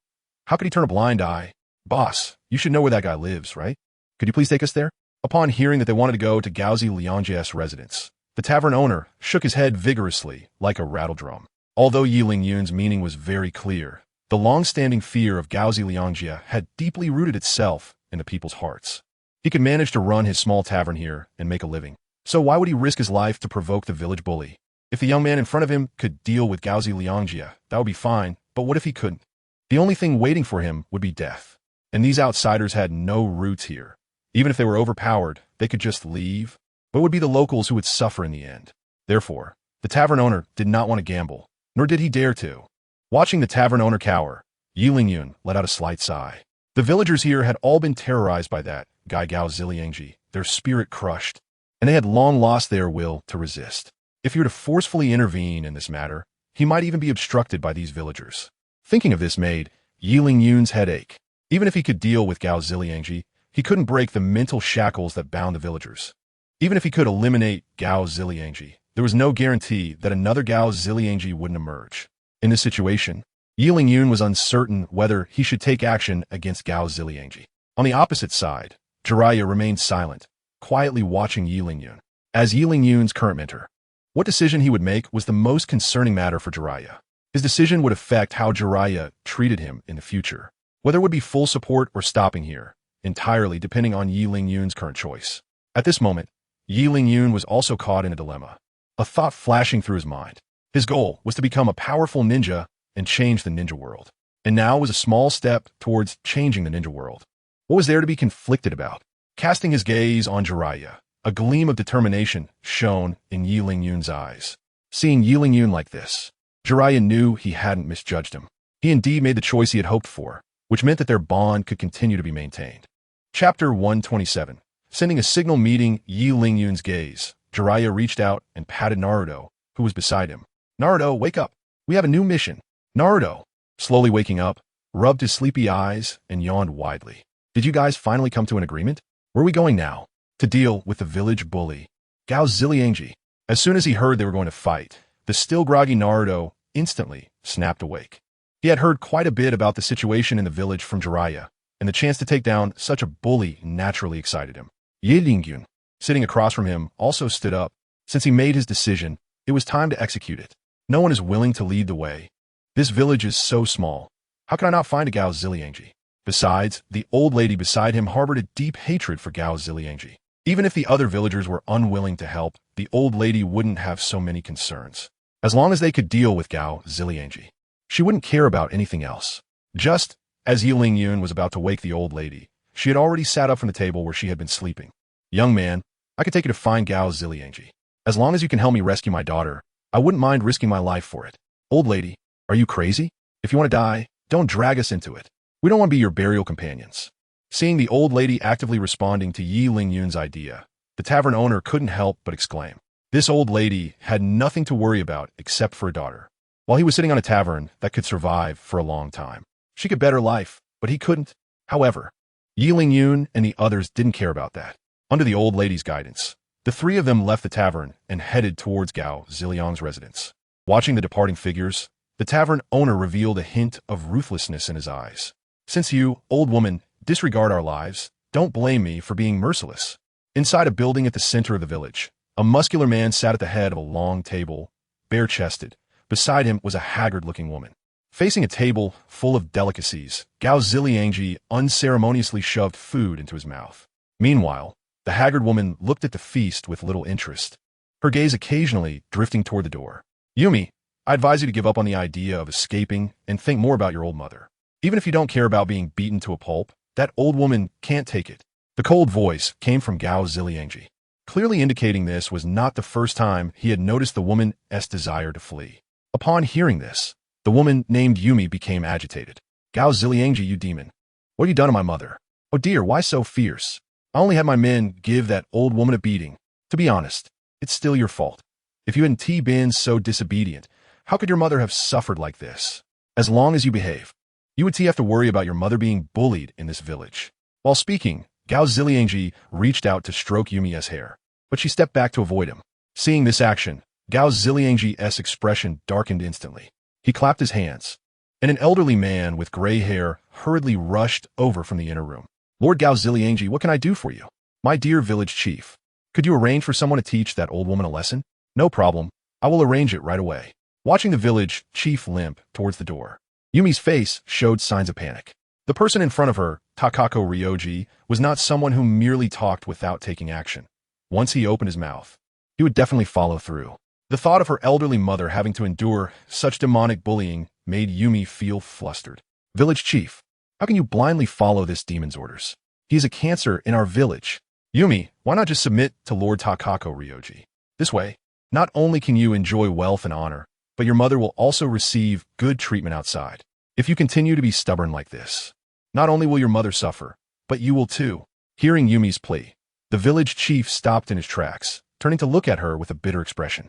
How could he turn a blind eye? Boss, you should know where that guy lives, right? Could you please take us there? Upon hearing that they wanted to go to Gaozi Liangjie's residence, the tavern owner shook his head vigorously like a rattledrum. Although Yi Lingyun's meaning was very clear, the long-standing fear of Gaozi Liangjie had deeply rooted itself in the people's hearts. He could manage to run his small tavern here and make a living. So why would he risk his life to provoke the village bully? If the young man in front of him could deal with Gaozi Liangjia, that would be fine, but what if he couldn't? The only thing waiting for him would be death. And these outsiders had no roots here. Even if they were overpowered, they could just leave. But it would be the locals who would suffer in the end. Therefore, the tavern owner did not want to gamble, nor did he dare to. Watching the tavern owner cower, Yi Lingyun let out a slight sigh. The villagers here had all been terrorized by that guy Gao Ziliangji, their spirit crushed, and they had long lost their will to resist. If he were to forcefully intervene in this matter, he might even be obstructed by these villagers. Thinking of this made Yi Lingyun's head ache. Even if he could deal with Gao Ziliangji, he couldn't break the mental shackles that bound the villagers. Even if he could eliminate Gao Ziliangji, there was no guarantee that another Gao Ziliangji wouldn't emerge. In this situation, Yi Lingyun was uncertain whether he should take action against Gao Ziliangji. On the opposite side, Jiraiya remained silent, quietly watching Yi Lingyun. As Yi Lingyun's current mentor, what decision he would make was the most concerning matter for Jiraiya. His decision would affect how Jiraiya treated him in the future. Whether it would be full support or stopping here, entirely depending on Yi Lingyun's current choice. At this moment, Yi Lingyun was also caught in a dilemma, a thought flashing through his mind. His goal was to become a powerful ninja and change the ninja world. And now was a small step towards changing the ninja world. What was there to be conflicted about? Casting his gaze on Jiraiya, a gleam of determination shone in Yi Lingyun's eyes. Seeing Yi Lingyun like this, Jiraiya knew he hadn't misjudged him. He indeed made the choice he had hoped for, which meant that their bond could continue to be maintained. Chapter 127. Sending a signal meeting Yi Lingyun's gaze, Jiraiya reached out and patted Naruto, who was beside him. Naruto, wake up. We have a new mission. Naruto, slowly waking up, rubbed his sleepy eyes and yawned widely. Did you guys finally come to an agreement? Where are we going now? To deal with the village bully, Gao Ziliangji. As soon as he heard they were going to fight, the still groggy Naruto instantly snapped awake. He had heard quite a bit about the situation in the village from Jiraiya, and the chance to take down such a bully naturally excited him. Yi Lingyun, sitting across from him, also stood up. Since he made his decision, it was time to execute it. No one is willing to lead the way. This village is so small. How can I not find a Gao Ziliangji? Besides, the old lady beside him harbored a deep hatred for Gao Ziliangji. Even if the other villagers were unwilling to help, the old lady wouldn't have so many concerns. As long as they could deal with Gao Ziliangji, she wouldn't care about anything else. Just as Yi Lingyun was about to wake the old lady, she had already sat up from the table where she had been sleeping. Young man, I could take you to find Gao Ziliangji. As long as you can help me rescue my daughter, I wouldn't mind risking my life for it. Old lady, are you crazy? If you want to die, don't drag us into it. We don't want to be your burial companions. Seeing the old lady actively responding to Yi Lingyun's idea, the tavern owner couldn't help but exclaim. This old lady had nothing to worry about except for a daughter. While he was sitting on a tavern that could survive for a long time, she could bet her life, but he couldn't. However, Yi Lingyun and the others didn't care about that. Under the old lady's guidance, the three of them left the tavern and headed towards Gao Ziliang's residence. Watching the departing figures, the tavern owner revealed a hint of ruthlessness in his eyes. Since you, old woman, disregard our lives, don't blame me for being merciless. Inside a building at the center of the village, a muscular man sat at the head of a long table, bare-chested. Beside him was a haggard-looking woman. Facing a table full of delicacies, Gao Ziliangji unceremoniously shoved food into his mouth. Meanwhile, the haggard woman looked at the feast with little interest, her gaze occasionally drifting toward the door. Yumi, I advise you to give up on the idea of escaping and think more about your old mother. Even if you don't care about being beaten to a pulp, that old woman can't take it. The cold voice came from Gao Ziliangji, clearly indicating this was not the first time he had noticed the woman's desire to flee. Upon hearing this, the woman named Yumi became agitated. Gao Ziliangji, you demon. What have you done to my mother? Oh dear, why so fierce? I only had my men give that old woman a beating. To be honest, it's still your fault. If you hadn't been so disobedient, how could your mother have suffered like this? As long as you behave, you would have to worry about your mother being bullied in this village. While speaking, Gao Ziliangji reached out to stroke Yumi's hair, but she stepped back to avoid him. Seeing this action, Gao Ziliangji's expression darkened instantly. He clapped his hands, and an elderly man with gray hair hurriedly rushed over from the inner room. Lord Gao Ziliangji, what can I do for you? My dear village chief, could you arrange for someone to teach that old woman a lesson? No problem. I will arrange it right away. Watching the village chief limp towards the door, Yumi's face showed signs of panic. The person in front of her, Takako Ryoji, was not someone who merely talked without taking action. Once he opened his mouth, he would definitely follow through. The thought of her elderly mother having to endure such demonic bullying made Yumi feel flustered. Village chief, how can you blindly follow this demon's orders? He is a cancer in our village. Yumi, why not just submit to Lord Takako Ryoji? This way, not only can you enjoy wealth and honor, but your mother will also receive good treatment outside. If you continue to be stubborn like this, not only will your mother suffer, but you will too. Hearing Yumi's plea, the village chief stopped in his tracks, turning to look at her with a bitter expression.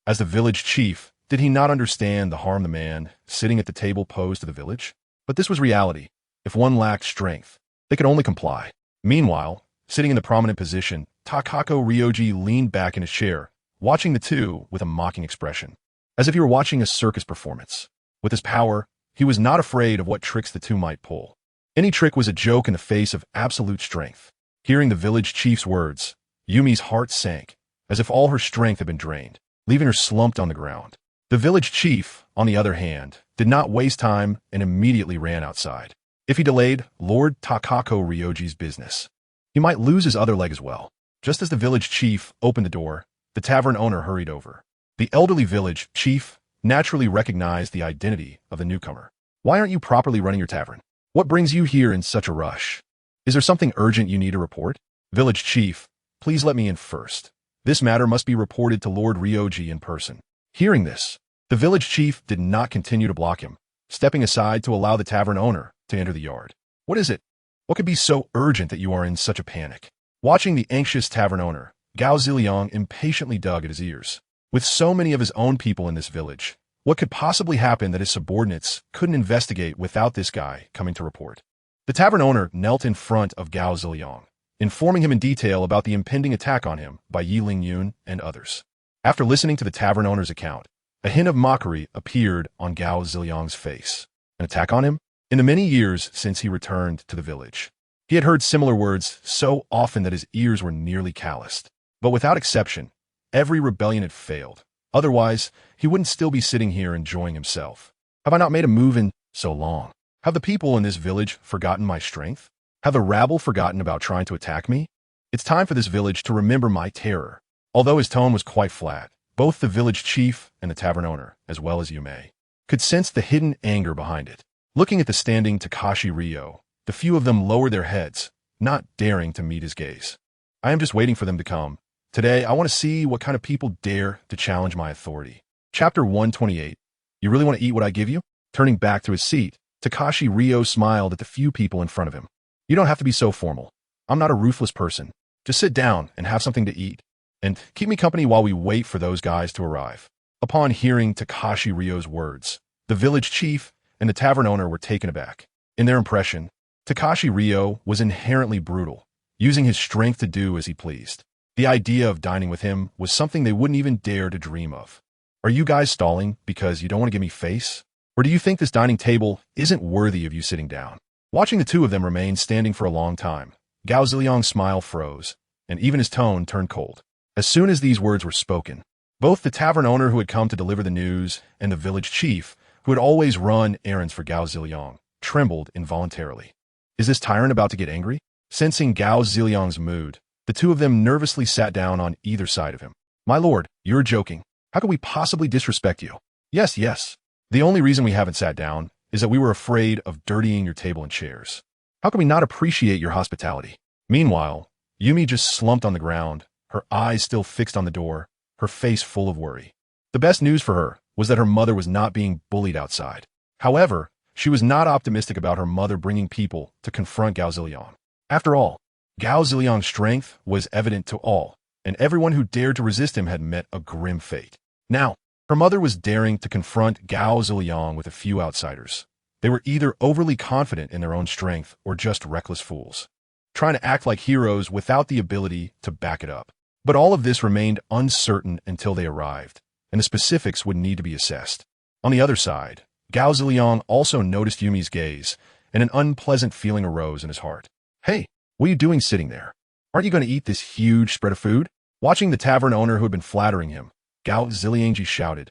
As the village chief, did he not understand the harm the man sitting at the table posed to the village? But this was reality. If one lacked strength, they could only comply. Meanwhile, sitting in the prominent position, Takako Ryoji leaned back in his chair, watching the two with a mocking expression, as if he were watching a circus performance. With his power, he was not afraid of what tricks the two might pull. Any trick was a joke in the face of absolute strength. Hearing the village chief's words, Yumi's heart sank, as if all her strength had been drained, leaving her slumped on the ground. The village chief, on the other hand, did not waste time and immediately ran outside. If he delayed Lord Takako Ryoji's business, he might lose his other leg as well. Just as the village chief opened the door, the tavern owner hurried over. The elderly village chief naturally recognized the identity of the newcomer. Why aren't you properly running your tavern? What brings you here in such a rush? Is there something urgent you need to report? Village chief, please let me in first. This matter must be reported to Lord Ryoji in person. Hearing this, the village chief did not continue to block him, stepping aside to allow the tavern owner to enter the yard. What is it? What could be so urgent that you are in such a panic? Watching the anxious tavern owner, Gao Ziliang impatiently dug at his ears. With so many of his own people in this village, what could possibly happen that his subordinates couldn't investigate without this guy coming to report? The tavern owner knelt in front of Gao Ziliang, informing him in detail about the impending attack on him by Yi Lingyun and others. After listening to the tavern owner's account, a hint of mockery appeared on Gao Ziliang's face. An attack on him? In the many years since he returned to the village, he had heard similar words so often that his ears were nearly calloused. But without exception, every rebellion had failed. Otherwise, he wouldn't still be sitting here enjoying himself. Have I not made a move in so long? Have the people in this village forgotten my strength? Have the rabble forgotten about trying to attack me? It's time for this village to remember my terror. Although his tone was quite flat, both the village chief and the tavern owner, as well as Yume, could sense the hidden anger behind it. Looking at the standing Takashi Ryo, the few of them lowered their heads, not daring to meet his gaze. I am just waiting for them to come. Today, I want to see what kind of people dare to challenge my authority. Chapter 128. You really want to eat what I give you? Turning back to his seat, Takashi Ryo smiled at the few people in front of him. You don't have to be so formal. I'm not a ruthless person. Just sit down and have something to eat. And keep me company while we wait for those guys to arrive. Upon hearing Takashi Ryo's words, the village chief and the tavern owner were taken aback. In their impression, Takashi Ryo was inherently brutal, using his strength to do as he pleased. The idea of dining with him was something they wouldn't even dare to dream of. Are you guys stalling because you don't want to give me face? Or do you think this dining table isn't worthy of you sitting down? Watching the two of them remain standing for a long time, Gao Ziliang's smile froze, and even his tone turned cold. As soon as these words were spoken, both the tavern owner who had come to deliver the news and the village chief, who had always run errands for Gao Ziliang, trembled involuntarily. Is this tyrant about to get angry? Sensing Gao Ziliang's mood, the two of them nervously sat down on either side of him. My lord, you're joking. How could we possibly disrespect you? Yes. The only reason we haven't sat down is that we were afraid of dirtying your table and chairs. How can we not appreciate your hospitality? Meanwhile, Yumi just slumped on the ground, her eyes still fixed on the door, her face full of worry. The best news for her was that her mother was not being bullied outside. However, she was not optimistic about her mother bringing people to confront Gao Ziliang. After all, Gao Ziliang's strength was evident to all, and everyone who dared to resist him had met a grim fate. Now, her mother was daring to confront Gao Ziliang with a few outsiders. They were either overly confident in their own strength or just reckless fools, trying to act like heroes without the ability to back it up. But all of this remained uncertain until they arrived, and the specifics would need to be assessed. On the other side, Gao Ziliang also noticed Yumi's gaze, and an unpleasant feeling arose in his heart. Hey, what are you doing sitting there? Aren't you going to eat this huge spread of food? Watching the tavern owner who had been flattering him, Gao Ziliangji shouted,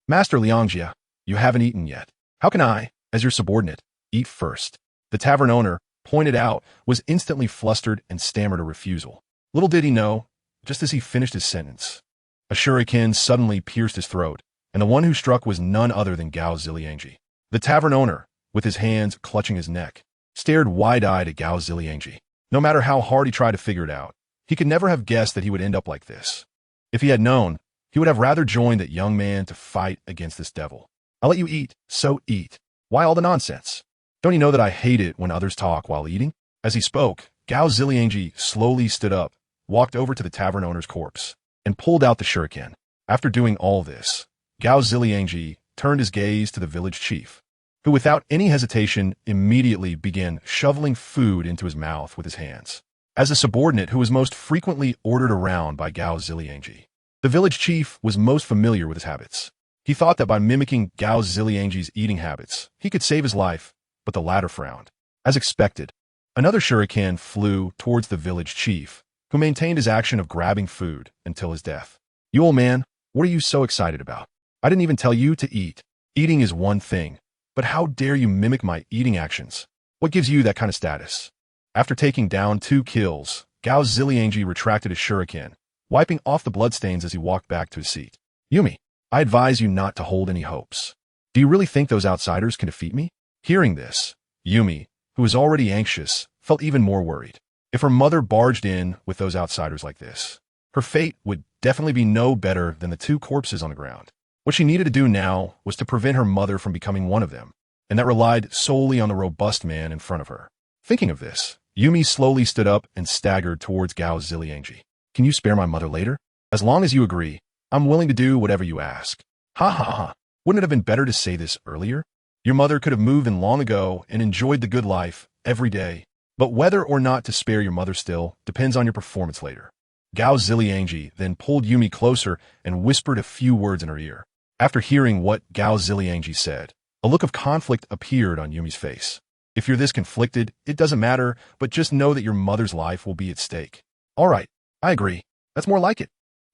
Master Liangjia, you haven't eaten yet. How can I, as your subordinate, eat first? The tavern owner, pointed out, was instantly flustered and stammered a refusal. Little did he know, Just as he finished his sentence, a shuriken suddenly pierced his throat, and the one who struck was none other than Gao Ziliangji. The tavern owner, with his hands clutching his neck, stared wide-eyed at Gao Ziliangji. No matter how hard he tried to figure it out, he could never have guessed that he would end up like this. If he had known, he would have rather joined that young man to fight against this devil. I'll let you eat, so eat. Why all the nonsense? Don't you know that I hate it when others talk while eating? As he spoke, Gao Ziliangji slowly stood up, walked over to the tavern owner's corpse, and pulled out the shuriken. After doing all this, Gao Ziliangji turned his gaze to the village chief, who without any hesitation immediately began shoveling food into his mouth with his hands. As a subordinate who was most frequently ordered around by Gao Ziliangji, the village chief was most familiar with his habits. He thought that by mimicking Gao Ziliangji's eating habits, he could save his life, but the latter frowned. As expected, another shuriken flew towards the village chief, who maintained his action of grabbing food until his death. You old man, what are you so excited about? I didn't even tell you to eat. Eating is one thing, but how dare you mimic my eating actions? What gives you that kind of status? After taking down 2 kills, Gao Ziliangji retracted his shuriken, wiping off the bloodstains as he walked back to his seat. Yumi, I advise you not to hold any hopes. Do you really think those outsiders can defeat me? Hearing this, Yumi, who was already anxious, felt even more worried. If her mother barged in with those outsiders like this, her fate would definitely be no better than the 2 corpses on the ground. What she needed to do now was to prevent her mother from becoming one of them, and that relied solely on the robust man in front of her. Thinking of this, Yumi slowly stood up and staggered towards Gao Ziliangji. Can you spare my mother later? As long as you agree, I'm willing to do whatever you ask. Ha ha ha. Wouldn't it have been better to say this earlier? Your mother could have moved in long ago and enjoyed the good life every day. But whether or not to spare your mother still depends on your performance later. Gao Ziliangji then pulled Yumi closer and whispered a few words in her ear. After hearing what Gao Ziliangji said, a look of conflict appeared on Yumi's face. If you're this conflicted, it doesn't matter, but just know that your mother's life will be at stake. All right, I agree. That's more like it.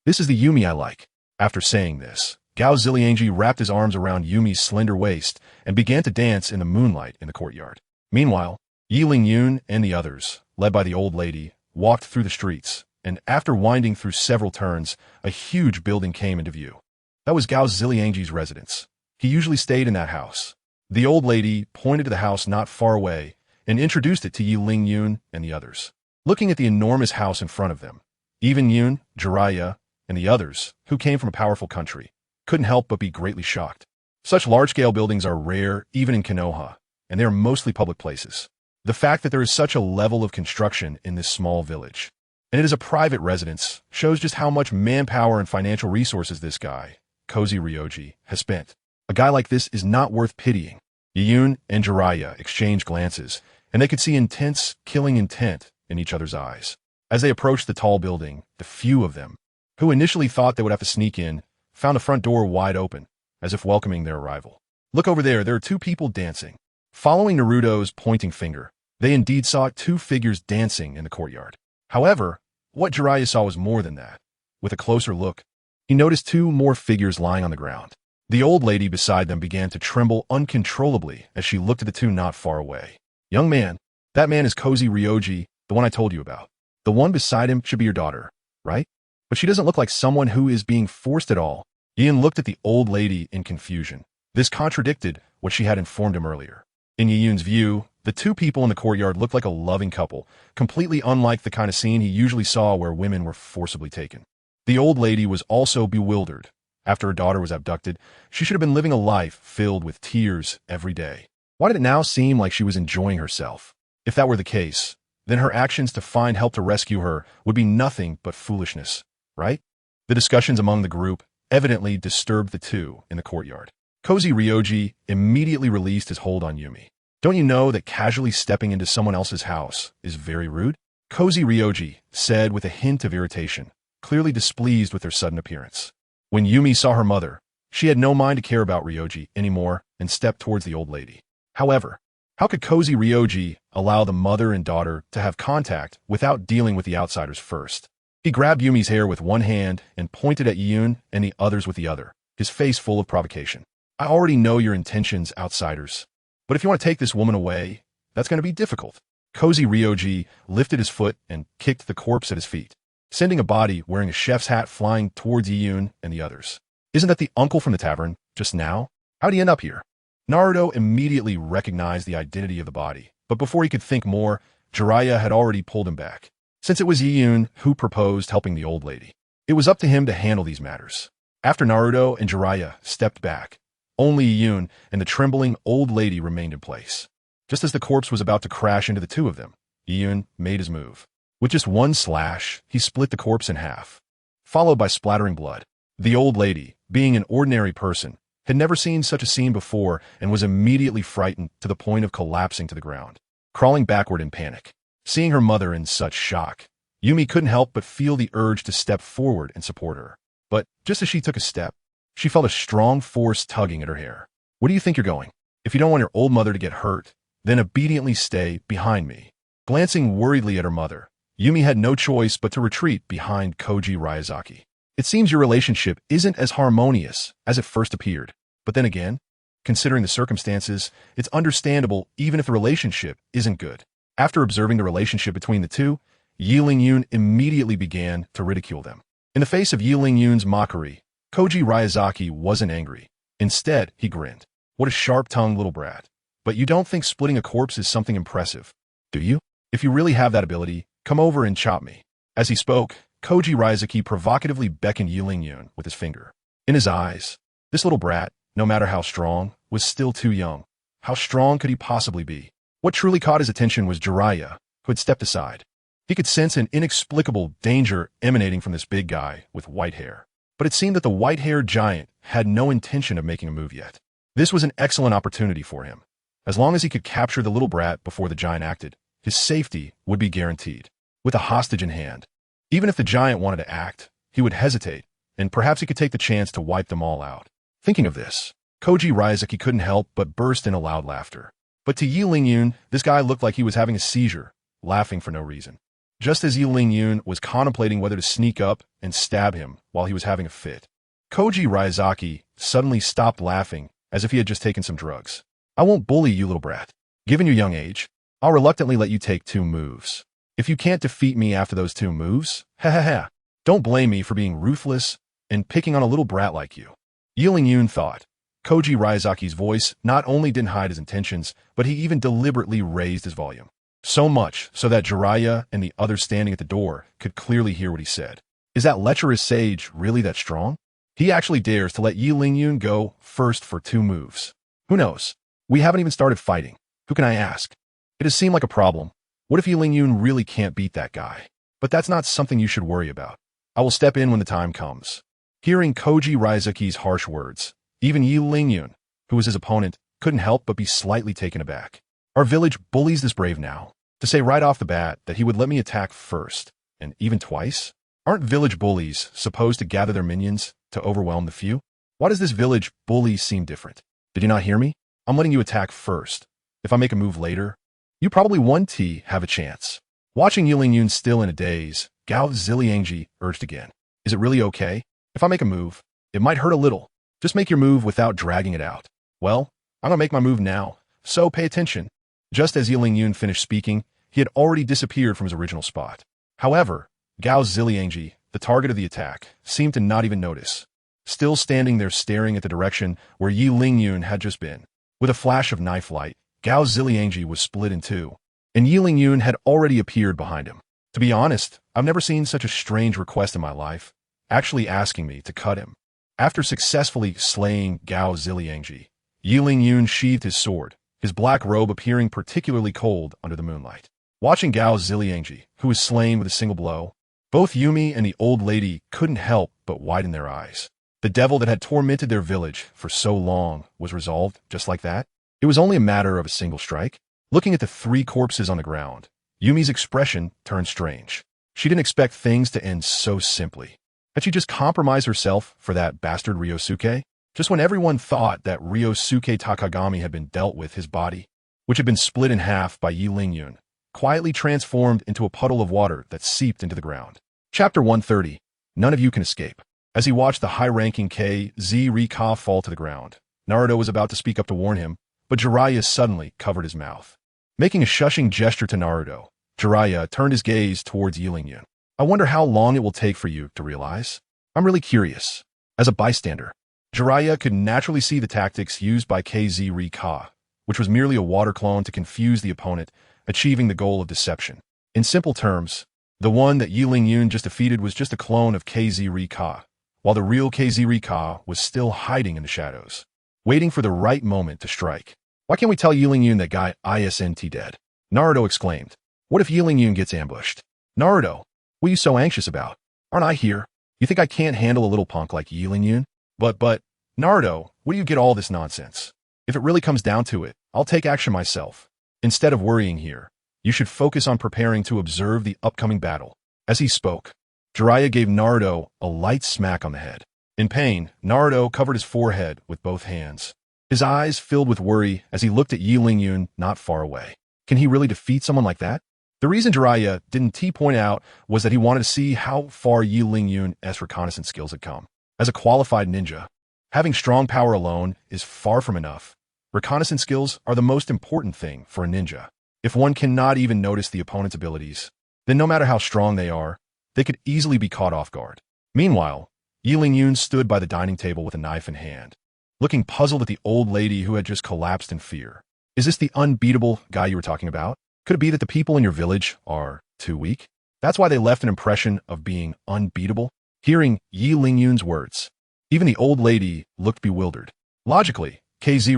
This is the Yumi I like. After saying this, Gao Ziliangji wrapped his arms around Yumi's slender waist and began to dance in the moonlight in the courtyard. Meanwhile, Yi Lingyun and the others, led by the old lady, walked through the streets, and after winding through several turns, a huge building came into view. That was Gao Ziliangji's residence. He usually stayed in that house. The old lady pointed to the house not far away and introduced it to Yi Lingyun and the others. Looking at the enormous house in front of them, even Yun, Jiraiya, and the others, who came from a powerful country, couldn't help but be greatly shocked. Such large-scale buildings are rare even in Konoha, and they are mostly public places. The fact that there is such a level of construction in this small village, and it is a private residence, shows just how much manpower and financial resources this guy, Cozy Ryoji, has spent. A guy like this is not worth pitying. Yiyun and Jiraiya exchanged glances, and they could see intense, killing intent in each other's eyes. As they approached the tall building, the few of them, who initially thought they would have to sneak in, found the front door wide open, as if welcoming their arrival. Look over there are 2 people dancing. Following Naruto's pointing finger, they indeed saw 2 figures dancing in the courtyard. However, what Jiraiya saw was more than that. With a closer look, he noticed 2 more figures lying on the ground. The old lady beside them began to tremble uncontrollably as she looked at the 2 not far away. Young man, that man is Cozy Ryoji, the one I told you about. The one beside him should be your daughter, right? But she doesn't look like someone who is being forced at all. Ian looked at the old lady in confusion. This contradicted what she had informed him earlier. In Yiyun's view, the 2 people in the courtyard looked like a loving couple, completely unlike the kind of scene he usually saw where women were forcibly taken. The old lady was also bewildered. After her daughter was abducted, she should have been living a life filled with tears every day. Why did it now seem like she was enjoying herself? If that were the case, then her actions to find help to rescue her would be nothing but foolishness, right? The discussions among the group evidently disturbed the 2 in the courtyard. Cozy Ryoji immediately released his hold on Yumi. Don't you know that casually stepping into someone else's house is very rude? Cozy Ryoji said with a hint of irritation, clearly displeased with their sudden appearance. When Yumi saw her mother, she had no mind to care about Ryoji anymore and stepped towards the old lady. However, how could Cozy Ryoji allow the mother and daughter to have contact without dealing with the outsiders first? He grabbed Yumi's hair with one hand and pointed at Yiyun and the others with the other, his face full of provocation. I already know your intentions, outsiders. But if you want to take this woman away, that's going to be difficult. Cozy Ryoji lifted his foot and kicked the corpse at his feet. sending a body wearing a chef's hat flying towards Iyun and the others. Isn't that the uncle from the tavern, just now? How'd he end up here? Naruto immediately recognized the identity of the body, but before he could think more, Jiraiya had already pulled him back. Since it was Iyun who proposed helping the old lady, it was up to him to handle these matters. After Naruto and Jiraiya stepped back, only Iyun and the trembling old lady remained in place. Just as the corpse was about to crash into the two of them, Iyun made his move. With just one slash, he split the corpse in half, followed by splattering blood. The old lady, being an ordinary person, had never seen such a scene before and was immediately frightened to the point of collapsing to the ground, crawling backward in panic. Seeing her mother in such shock, Yumi couldn't help but feel the urge to step forward and support her. But just as she took a step, she felt a strong force tugging at her hair. Where do you think you're going? If you don't want your old mother to get hurt, then obediently stay behind me. Glancing worriedly at her mother, Yumi had no choice but to retreat behind Koji Ryazaki. It seems your relationship isn't as harmonious as it first appeared. But then again, considering the circumstances, it's understandable even if the relationship isn't good. After observing the relationship between the two, Yi Lingyun immediately began to ridicule them. In the face of Yi Lingyun's mockery, Koji Ryazaki wasn't angry. Instead, he grinned. What a sharp-tongued little brat. But you don't think splitting a corpse is something impressive, do you? If you really have that ability, come over and chop me. As he spoke, Koji Ryazaki provocatively beckoned Yi Lingyun with his finger. In his eyes, this little brat, no matter how strong, was still too young. How strong could he possibly be? What truly caught his attention was Jiraiya, who had stepped aside. He could sense an inexplicable danger emanating from this big guy with white hair. But it seemed that the white-haired giant had no intention of making a move yet. This was an excellent opportunity for him. As long as he could capture the little brat before the giant acted, his safety would be guaranteed. With a hostage in hand, even if the giant wanted to act, he would hesitate, and perhaps he could take the chance to wipe them all out. Thinking of this, Koji Ryazaki couldn't help but burst into loud laughter. But to Yi Lingyun, this guy looked like he was having a seizure, laughing for no reason. Just as Yi Lingyun was contemplating whether to sneak up and stab him while he was having a fit, Koji Ryazaki suddenly stopped laughing as if he had just taken some drugs. I won't bully you, little brat. Given your young age, I'll reluctantly let you take 2 moves. If you can't defeat me after those 2 moves, ha ha ha, don't blame me for being ruthless and picking on a little brat like you. Yi Lingyun thought. Koji Ryazaki's voice not only didn't hide his intentions, but he even deliberately raised his volume. So much so that Jiraiya and the others standing at the door could clearly hear what he said. Is that lecherous sage really that strong? He actually dares to let Yi Lingyun go first for 2 moves. Who knows? We haven't even started fighting. Who can I ask? It has seemed like a problem. What if Yi Lingyun really can't beat that guy? But that's not something you should worry about. I will step in when the time comes. Hearing Koji Ryazaki's harsh words, even Yi Lingyun, who was his opponent, couldn't help but be slightly taken aback. Our village bullies this brave now. To say right off the bat that he would let me attack first, and even twice? Aren't village bullies supposed to gather their minions to overwhelm the few? Why does this village bully seem different? Did you not hear me? I'm letting you attack first. If I make a move later, you probably won't have a chance. Watching Yi Lingyun still in a daze, Gao Ziliangji urged again. Is it really okay? If I make a move, it might hurt a little. Just make your move without dragging it out. Well, I'm gonna make my move now, so pay attention. Just as Yi Lingyun finished speaking, he had already disappeared from his original spot. However, Gao Ziliangji, the target of the attack, seemed to not even notice, still standing there staring at the direction where Yi Lingyun had just been. With a flash of knife light, Gao Ziliangji was split in 2, and Yi Lingyun had already appeared behind him. To be honest, I've never seen such a strange request in my life, actually asking me to cut him. After successfully slaying Gao Ziliangji, Yi Lingyun sheathed his sword, his black robe appearing particularly cold under the moonlight. Watching Gao Ziliangji, who was slain with a single blow, both Yumi and the old lady couldn't help but widen their eyes. The devil that had tormented their village for so long was resolved just like that. It was only a matter of a single strike. Looking at the 3 corpses on the ground, Yumi's expression turned strange. She didn't expect things to end so simply. Had she just compromised herself for that bastard Ryosuke? Just when everyone thought that Ryosuke Takagami had been dealt with, his body, which had been split in half by Yi Lingyun, quietly transformed into a puddle of water that seeped into the ground. Chapter 130. None of you can escape. As he watched the high-ranking KZ Rika fall to the ground, Naruto was about to speak up to warn him, but Jiraiya suddenly covered his mouth. Making a shushing gesture to Naruto, Jiraiya turned his gaze towards Yi Lingyun. I wonder how long it will take for you to realize. I'm really curious. As a bystander, Jiraiya could naturally see the tactics used by Ka, which was merely a water clone to confuse the opponent, achieving the goal of deception. In simple terms, the one that Yi Ling-yun just defeated was just a clone of Ka, while the real Ka was still hiding in the shadows, waiting for the right moment to strike. Why can't we tell Yi Ling-yun that guy isn't dead? Naruto exclaimed. What if Yi Ling-yun gets ambushed? Naruto, what are you so anxious about? Aren't I here? You think I can't handle a little punk like Yi Ling-yun? But, Naruto, where do you get all this nonsense? If it really comes down to it, I'll take action myself. Instead of worrying here, you should focus on preparing to observe the upcoming battle. As he spoke, Jiraiya gave Naruto a light smack on the head. In pain, Naruto covered his forehead with both hands. His eyes filled with worry as he looked at Yi Ling-yun not far away. Can he really defeat someone like that? The reason Jiraiya didn't point out was that he wanted to see how far Yi Ling-yun's reconnaissance skills had come. As a qualified ninja, having strong power alone is far from enough. Reconnaissance skills are the most important thing for a ninja. If one cannot even notice the opponent's abilities, then no matter how strong they are, they could easily be caught off guard. Meanwhile, Yi Ling-yun stood by the dining table with a knife in hand, looking puzzled at the old lady who had just collapsed in fear. Is this the unbeatable guy you were talking about? Could it be that the people in your village are too weak? That's why they left an impression of being unbeatable? Hearing Yi Ling-yun's words, even the old lady looked bewildered. Logically, Ka's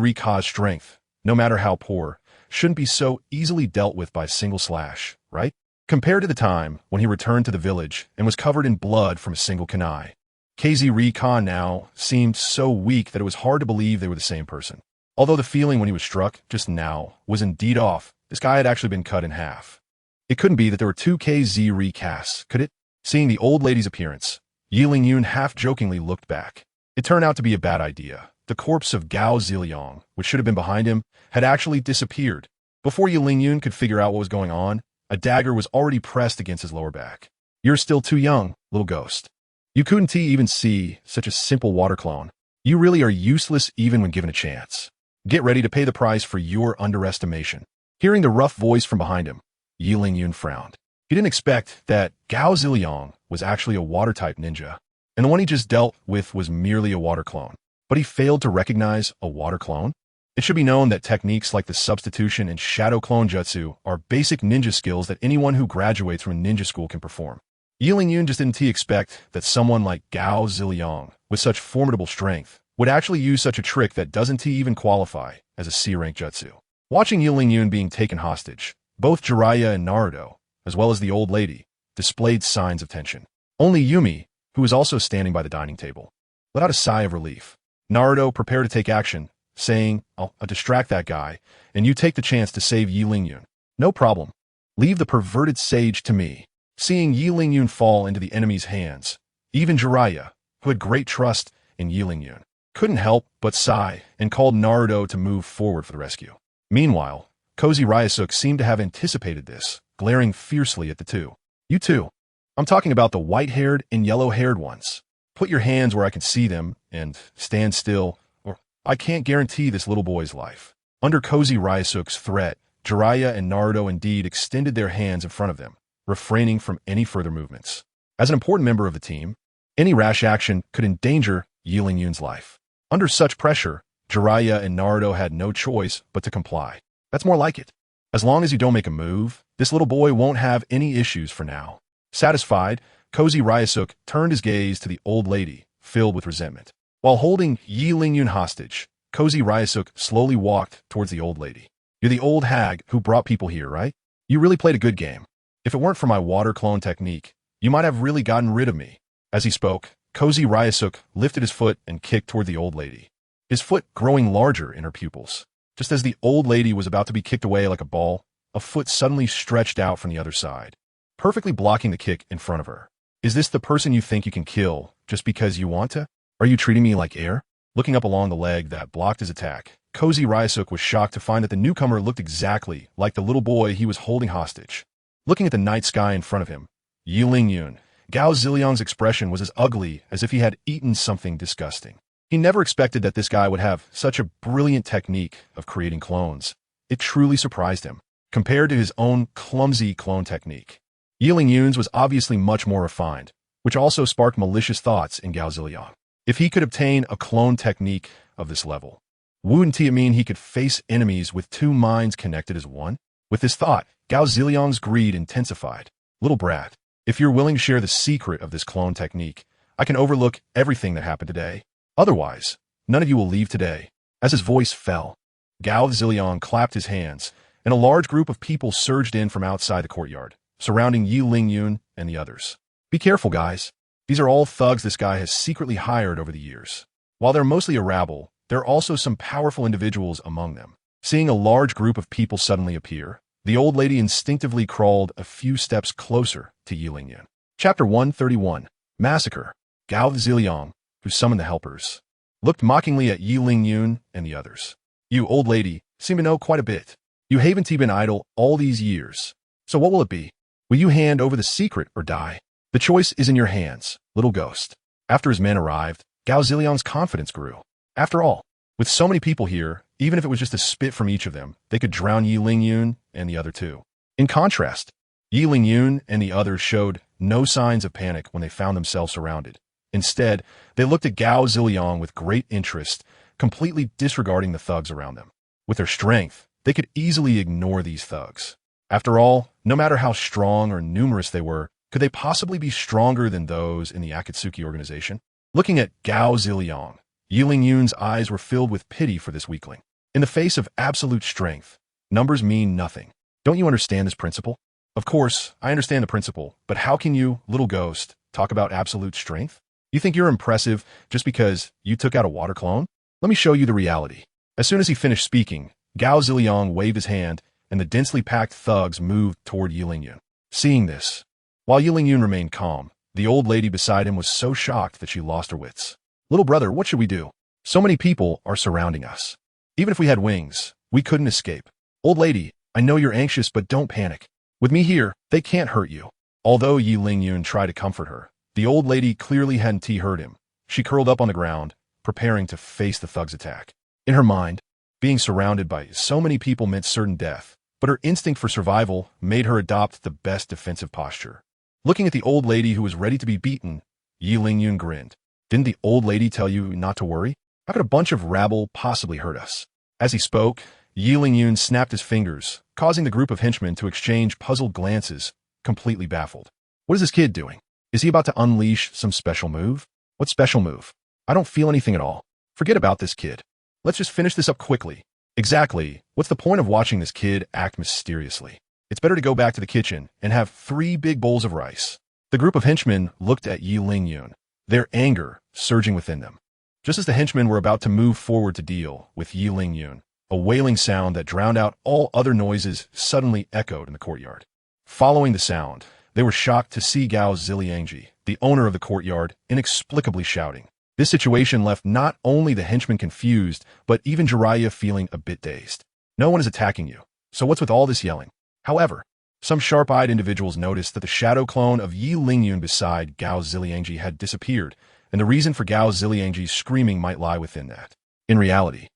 strength, no matter how poor, shouldn't be so easily dealt with by a single slash, right? Compared to the time when he returned to the village and was covered in blood from a single kunai, Ka now seemed so weak that it was hard to believe they were the same person. Although the feeling when he was struck just now was indeed off, this guy had actually been cut in half. It couldn't be that there were two Kas, could it? Seeing the old lady's appearance, Yi Ling-yun half-jokingly looked back. It turned out to be a bad idea. The corpse of Gao Ziliang, which should have been behind him, had actually disappeared. Before Yi Ling-yun could figure out what was going on, a dagger was already pressed against his lower back. You're still too young, little ghost. You couldn't even see such a simple water clone. You really are useless even when given a chance. Get ready to pay the price for your underestimation. Hearing the rough voice from behind him, Yi Ling-yun frowned. He didn't expect that Gao Ziliang was actually a water-type ninja, and the one he just dealt with was merely a water clone. But he failed to recognize a water clone? It should be known that techniques like the substitution and shadow clone jutsu are basic ninja skills that anyone who graduates from a ninja school can perform. Yi Ling-yun just didn't expect that someone like Gao Ziliang, with such formidable strength, would actually use such a trick that doesn't even qualify as a C-rank jutsu. Watching Yi Ling-yun being taken hostage, both Jiraiya and Naruto, as well as the old lady, displayed signs of tension. Only Yumi, who was also standing by the dining table, let out a sigh of relief. Naruto prepared to take action, saying, I'll distract that guy, and you take the chance to save Yi Ling-yun. No problem. Leave the perverted sage to me. Seeing Yi Ling-yun fall into the enemy's hands, even Jiraiya, who had great trust in Yi Ling-yun, couldn't help but sigh and called Naruto to move forward for the rescue. Meanwhile, Kozi Ryasuke seemed to have anticipated this, glaring fiercely at the two. You two. I'm talking about the white-haired and yellow-haired ones. Put your hands where I can see them, and stand still, or I can't guarantee this little boy's life. Under Kozi Ryasuke's threat, Jiraiya and Naruto indeed extended their hands in front of them, refraining from any further movements. As an important member of the team, any rash action could endanger Yi Ling-yun's life. Under such pressure, Jiraiya and Naruto had no choice but to comply. That's more like it. As long as you don't make a move, this little boy won't have any issues for now. Satisfied, Kozi Ryasuke turned his gaze to the old lady, filled with resentment. While holding Yi Ling-yun hostage, Kozi Ryasuke slowly walked towards the old lady. You're the old hag who brought people here, right? You really played a good game. If it weren't for my water clone technique, you might have really gotten rid of me. As he spoke, Kozi Ryasuke lifted his foot and kicked toward the old lady, his foot growing larger in her pupils. Just as the old lady was about to be kicked away like a ball, a foot suddenly stretched out from the other side, perfectly blocking the kick in front of her. Is this the person you think you can kill just because you want to? Are you treating me like air? Looking up along the leg that blocked his attack, Kozi Ryasuke was shocked to find that the newcomer looked exactly like the little boy he was holding hostage. Looking at the night sky in front of him, Yi Ling-yun, Gao Ziliang's expression was as ugly as if he had eaten something disgusting. He never expected that this guy would have such a brilliant technique of creating clones. It truly surprised him, compared to his own clumsy clone technique. Yi Lingyun's was obviously much more refined, which also sparked malicious thoughts in Gao Ziliang. If he could obtain a clone technique of this level, wouldn't it mean he could face enemies with two minds connected as one? With this thought, Gao Ziliang's greed intensified. Little brat, if you're willing to share the secret of this clone technique, I can overlook everything that happened today. Otherwise, none of you will leave today. As his voice fell, Gao Ziliang clapped his hands, and a large group of people surged in from outside the courtyard, surrounding Yi Lingyun and the others. Be careful, guys. These are all thugs this guy has secretly hired over the years. While they're mostly a rabble, there are also some powerful individuals among them. Seeing a large group of people suddenly appear, the old lady instinctively crawled a few steps closer to Yi Lingyun. Chapter 131. Massacre. Gao Ziliang, who summoned the helpers, looked mockingly at Yi Lingyun and the others. You, old lady, seem to know quite a bit. You haven't been idle all these years. So what will it be? Will you hand over the secret or die? The choice is in your hands, little ghost. After his men arrived, Gao Ziliang's confidence grew. After all, with so many people here, even if it was just a spit from each of them, they could drown Yi Lingyun and the other two. In contrast, Yi Lingyun and the others showed no signs of panic when they found themselves surrounded. Instead, they looked at Gao Ziliang with great interest, completely disregarding the thugs around them. With their strength, they could easily ignore these thugs. After all, no matter how strong or numerous they were, could they possibly be stronger than those in the Akatsuki organization? Looking at Gao Ziliang, Yi Lingyun's eyes were filled with pity for this weakling. In the face of absolute strength, numbers mean nothing. Don't you understand this principle? Of course, I understand the principle, but how can you, little ghost, talk about absolute strength? You think you're impressive just because you took out a water clone? Let me show you the reality. As soon as he finished speaking, Gao Ziliang waved his hand, and the densely packed thugs moved toward Yi Lingyun. Seeing this, while Yi Lingyun remained calm, the old lady beside him was so shocked that she lost her wits. Little brother, what should we do? So many people are surrounding us. Even if we had wings, we couldn't escape. Old lady, I know you're anxious, but don't panic. With me here, they can't hurt you. Although Yi Lingyun tried to comfort her, the old lady clearly hadn't heard him. She curled up on the ground, preparing to face the thug's attack. In her mind, being surrounded by so many people meant certain death, but her instinct for survival made her adopt the best defensive posture. Looking at the old lady who was ready to be beaten, Yi Lingyun grinned. Didn't the old lady tell you not to worry? How could a bunch of rabble possibly hurt us? As he spoke, Yi Lingyun snapped his fingers, causing the group of henchmen to exchange puzzled glances, completely baffled. What is this kid doing? Is he about to unleash some special move? What special move? I don't feel anything at all. Forget about this kid. Let's just finish this up quickly. Exactly. What's the point of watching this kid act mysteriously? It's better to go back to the kitchen and have 3 big bowls of rice. The group of henchmen looked at Yi Lingyun, their anger surging within them. Just as the henchmen were about to move forward to deal with Yi Lingyun, a wailing sound that drowned out all other noises suddenly echoed in the courtyard. Following the sound, they were shocked to see Gao Ziliang, the owner of the courtyard, inexplicably shouting. This situation left not only the henchmen confused, but even Jiraiya feeling a bit dazed. No one is attacking you, so what's with all this yelling? However, some sharp-eyed individuals noticed that the shadow clone of Yi Lingyun beside Gao Ziliang had disappeared, and the reason for Gao Ziliang's screaming might lie within that. In reality,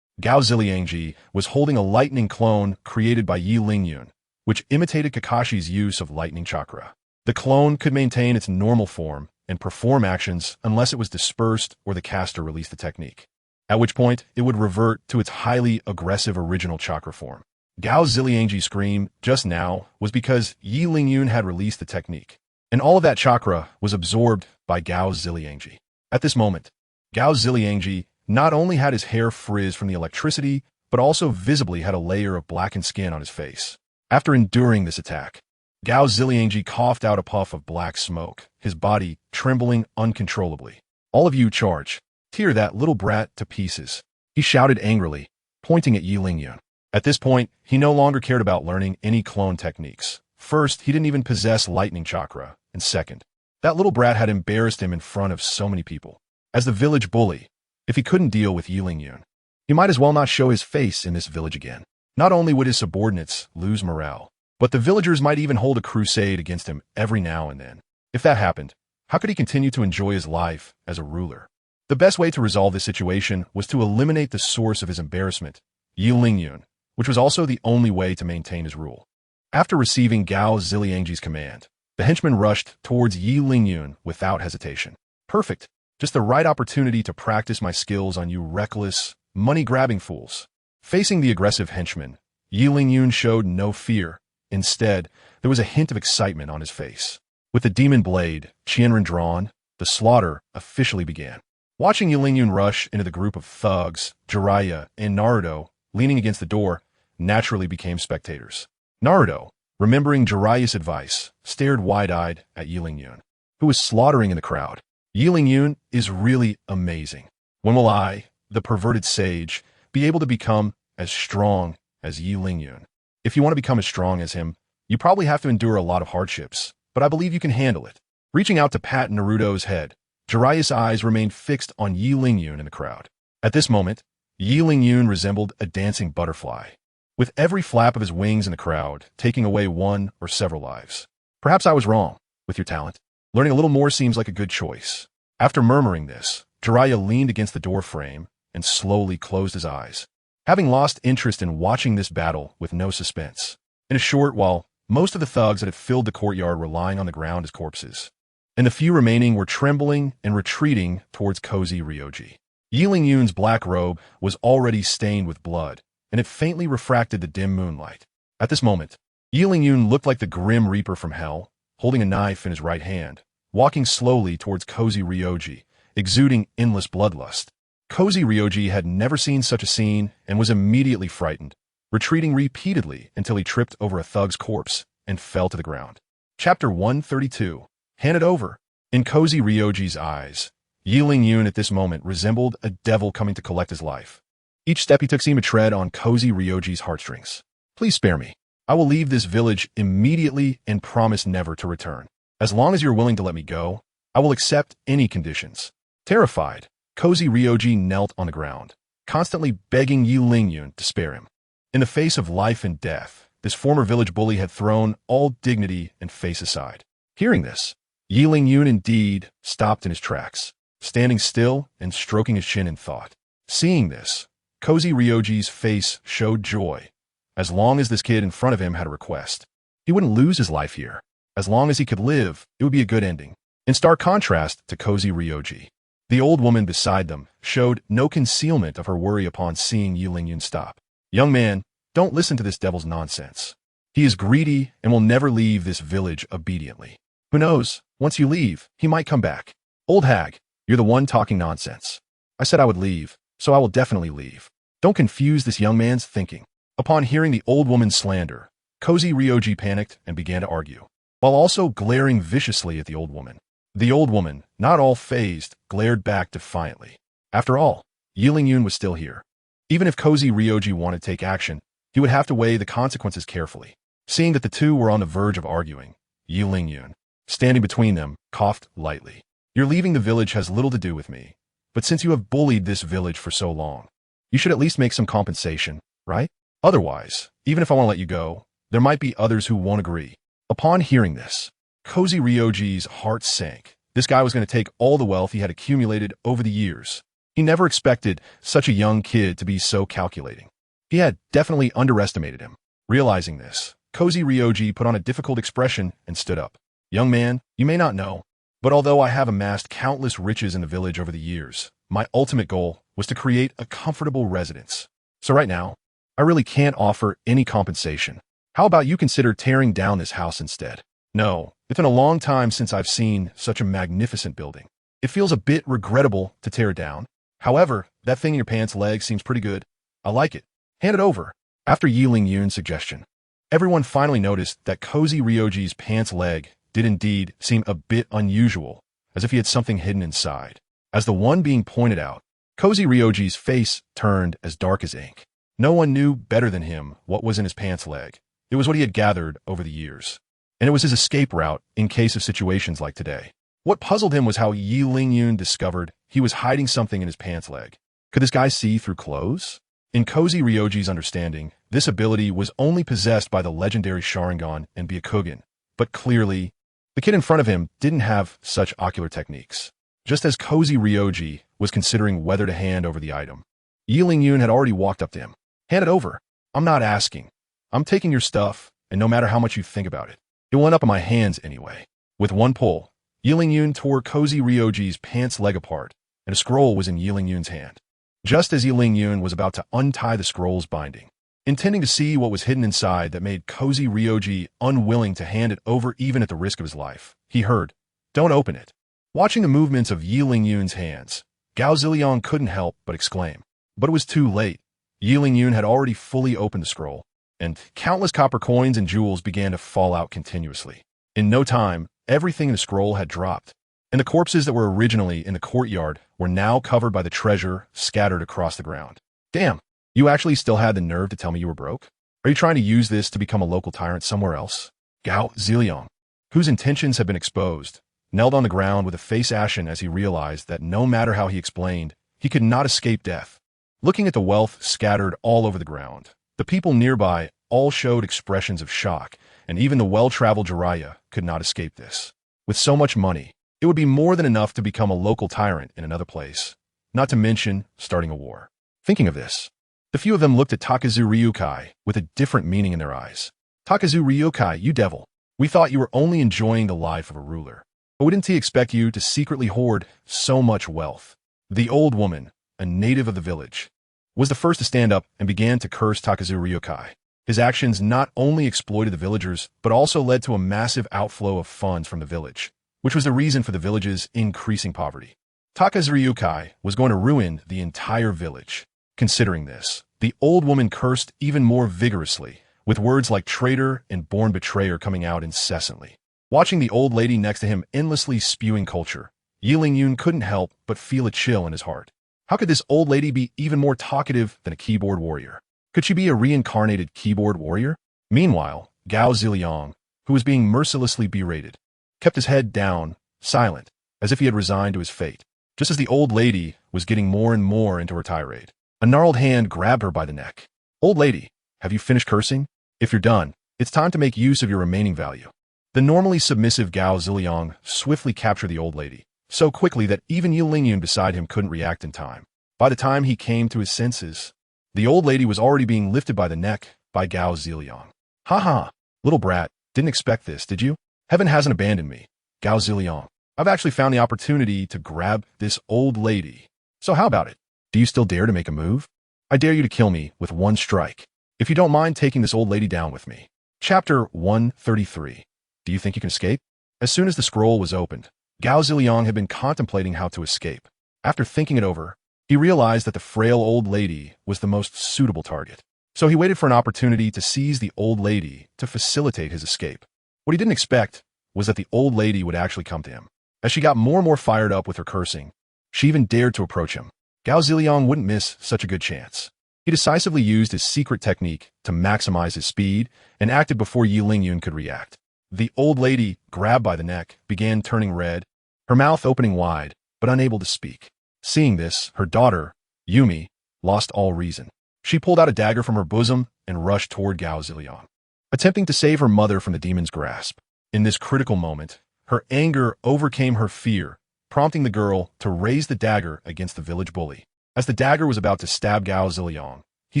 Gao Ziliang was holding a lightning clone created by Yi Lingyun, which imitated Kakashi's use of lightning chakra. The clone could maintain its normal form and perform actions unless it was dispersed or the caster released the technique, at which point it would revert to its highly aggressive original chakra form. Gao Ziliang's scream just now was because Yi Lingyun had released the technique, and all of that chakra was absorbed by Gao Ziliang. At this moment, Gao Ziliang not only had his hair frizz from the electricity, but also visibly had a layer of blackened skin on his face. After enduring this attack, Gao Ziliang coughed out a puff of black smoke, his body trembling uncontrollably. All of you charge. Tear that little brat to pieces, he shouted angrily, pointing at Yi Lingyun. At this point, he no longer cared about learning any clone techniques. First, he didn't even possess lightning chakra, and second, that little brat had embarrassed him in front of so many people. As the village bully, if he couldn't deal with Yi Lingyun, he might as well not show his face in this village again. Not only would his subordinates lose morale, but the villagers might even hold a crusade against him every now and then. If that happened, how could he continue to enjoy his life as a ruler? The best way to resolve this situation was to eliminate the source of his embarrassment, Yi Lingyun, which was also the only way to maintain his rule. After receiving Gao Ziliang's command, The henchman rushed towards Yi Lingyun without hesitation. Perfect. Just the right opportunity to practice my skills on you reckless, money-grabbing fools. Facing the aggressive henchman, Yi Lingyun showed no fear. Instead, there was a hint of excitement on his face. With the demon blade, Qianren drawn, the slaughter officially began. Watching Yi Lingyun rush into the group of thugs, Jiraiya and Naruto, leaning against the door, naturally became spectators. Naruto, remembering Jiraiya's advice, stared wide-eyed at Yi Lingyun, who was slaughtering in the crowd. Yi Lingyun is really amazing. When will I, the perverted sage, be able to become as strong as Yi Lingyun? If you want to become as strong as him, you probably have to endure a lot of hardships, but I believe you can handle it. Reaching out to pat Naruto's head, Jiraiya's eyes remained fixed on Yi Lingyun in the crowd. At this moment, Yi Lingyun resembled a dancing butterfly, with every flap of his wings in the crowd taking away one or several lives. Perhaps I was wrong with your talent. Learning a little more seems like a good choice. After murmuring this, Jiraiya leaned against the door frame and slowly closed his eyes, having lost interest in watching this battle with no suspense. In a short while, most of the thugs that had filled the courtyard were lying on the ground as corpses, and the few remaining were trembling and retreating towards cozy Ryoji. Yi Lingyun's black robe was already stained with blood, and it faintly refracted the dim moonlight. At this moment, Yi Lingyun looked like the grim reaper from hell, holding a knife in his right hand, walking slowly towards cozy Ryoji, exuding endless bloodlust. Cozy Ryoji had never seen such a scene and was immediately frightened, retreating repeatedly until he tripped over a thug's corpse and fell to the ground. Chapter 132. Hand it over. In cozy Ryoji's eyes, Yi Lingyun at this moment resembled a devil coming to collect his life. Each step he took seemed to tread on cozy Ryoji's heartstrings. Please spare me. I will leave this village immediately and promise never to return. As long as you're willing to let me go, I will accept any conditions. Terrified, cozy Ryoji knelt on the ground, constantly begging Yi Lingyun to spare him. In the face of life and death, this former village bully had thrown all dignity and face aside. Hearing this, Yi Lingyun indeed stopped in his tracks, standing still and stroking his chin in thought. Seeing this, cozy Ryoji's face showed joy. As long as this kid in front of him had a request, he wouldn't lose his life here. As long as he could live, it would be a good ending. In stark contrast to cozy Ryoji, the old woman beside them showed no concealment of her worry upon seeing Yi Lingyun stop. Young man, don't listen to this devil's nonsense. He is greedy and will never leave this village obediently. Who knows, once you leave, he might come back. Old hag, you're the one talking nonsense. I said I would leave, so I will definitely leave. Don't confuse this young man's thinking. Upon hearing the old woman's slander, cozy Ryoji panicked and began to argue, while also glaring viciously at the old woman. The old woman, not all fazed, glared back defiantly. After all, Yi Lingyun was still here. Even if cozy Ryoji wanted to take action, he would have to weigh the consequences carefully. Seeing that the two were on the verge of arguing, Yi Lingyun, standing between them, coughed lightly. Your leaving the village has little to do with me, but since you have bullied this village for so long, you should at least make some compensation, right? Otherwise, even if I want to let you go, there might be others who won't agree. Upon hearing this, cozy Ryoji's heart sank. This guy was going to take all the wealth he had accumulated over the years. He never expected such a young kid to be so calculating. He had definitely underestimated him. Realizing this, cozy Ryoji put on a difficult expression and stood up. Young man, you may not know, but although I have amassed countless riches in the village over the years, my ultimate goal was to create a comfortable residence. So right now, I really can't offer any compensation. How about you consider tearing down this house instead? No, it's been a long time since I've seen such a magnificent building. It feels a bit regrettable to tear it down. However, that thing in your pants leg seems pretty good. I like it. Hand it over. After Yi Lingyun's suggestion, everyone finally noticed that cozy Ryoji's pants leg did indeed seem a bit unusual, as if he had something hidden inside. As the one being pointed out, cozy Ryoji's face turned as dark as ink. No one knew better than him what was in his pants leg. It was what he had gathered over the years, and it was his escape route in case of situations like today. What puzzled him was how Yi Lingyun discovered he was hiding something in his pants leg. Could this guy see through clothes? In cozy Ryoji's understanding, this ability was only possessed by the legendary Sharingan and Byakugan, but clearly, the kid in front of him didn't have such ocular techniques. Just as cozy Ryoji was considering whether to hand over the item, Yi Lingyun had already walked up to him. Hand it over. I'm not asking. I'm taking your stuff, and no matter how much you think about it. It will end up in my hands anyway. With one pull, Yi Lingyun tore Cozy Ryoji's pants leg apart, and a scroll was in Yi Lingyun's hand. Just as Yi Lingyun was about to untie the scroll's binding, intending to see what was hidden inside that made Cozy Ryoji unwilling to hand it over even at the risk of his life, he heard, "Don't open it." Watching the movements of Yi Lingyun's hands, Gao Ziliang couldn't help but exclaim. But it was too late. Yi Lingyun had already fully opened the scroll, and countless copper coins and jewels began to fall out continuously. In no time, everything in the scroll had dropped, and the corpses that were originally in the courtyard were now covered by the treasure scattered across the ground. Damn, you actually still had the nerve to tell me you were broke? Are you trying to use this to become a local tyrant somewhere else? Gao Ziliang, whose intentions had been exposed, knelt on the ground with a face ashen as he realized that no matter how he explained, he could not escape death. Looking at the wealth scattered all over the ground, the people nearby all showed expressions of shock, and even the well-traveled Jiraiya could not escape this. With so much money, it would be more than enough to become a local tyrant in another place, not to mention starting a war. Thinking of this, the few of them looked at Takazu Ryukai with a different meaning in their eyes. Takazu Ryukai, you devil. We thought you were only enjoying the life of a ruler. But didn't he expect you to secretly hoard so much wealth? The old woman, a native of the village, was the first to stand up and began to curse Takazu Ryukai. His actions not only exploited the villagers, but also led to a massive outflow of funds from the village, which was the reason for the village's increasing poverty. Takazu Ryukai was going to ruin the entire village. Considering this, the old woman cursed even more vigorously, with words like traitor and born betrayer coming out incessantly. Watching the old lady next to him endlessly spewing culture, Yi Lingyun couldn't help but feel a chill in his heart. How could this old lady be even more talkative than a keyboard warrior? Could she be a reincarnated keyboard warrior? Meanwhile, Gao Ziliang, who was being mercilessly berated, kept his head down, silent, as if he had resigned to his fate. Just as the old lady was getting more and more into her tirade, a gnarled hand grabbed her by the neck. "Old lady, have you finished cursing? If you're done, it's time to make use of your remaining value." The normally submissive Gao Ziliang swiftly captured the old lady, so quickly that even Yi Lingyun beside him couldn't react in time. By the time he came to his senses, the old lady was already being lifted by the neck by Gao Ziliang. "Ha ha, little brat, didn't expect this, did you? Heaven hasn't abandoned me, Gao Ziliang. I've actually found the opportunity to grab this old lady. So how about it? Do you still dare to make a move? I dare you to kill me with one strike, if you don't mind taking this old lady down with me." Chapter 133. Do you think you can escape? As soon as the scroll was opened, Gao Ziliang had been contemplating how to escape. After thinking it over, he realized that the frail old lady was the most suitable target. So he waited for an opportunity to seize the old lady to facilitate his escape. What he didn't expect was that the old lady would actually come to him. As she got more and more fired up with her cursing, she even dared to approach him. Gao Ziliang wouldn't miss such a good chance. He decisively used his secret technique to maximize his speed and acted before Yi Lingyun could react. The old lady, grabbed by the neck, began turning red, her mouth opening wide, but unable to speak. Seeing this, her daughter, Yumi, lost all reason. She pulled out a dagger from her bosom and rushed toward Gao Ziliang, attempting to save her mother from the demon's grasp. In this critical moment, her anger overcame her fear, prompting the girl to raise the dagger against the village bully. As the dagger was about to stab Gao Ziliang, he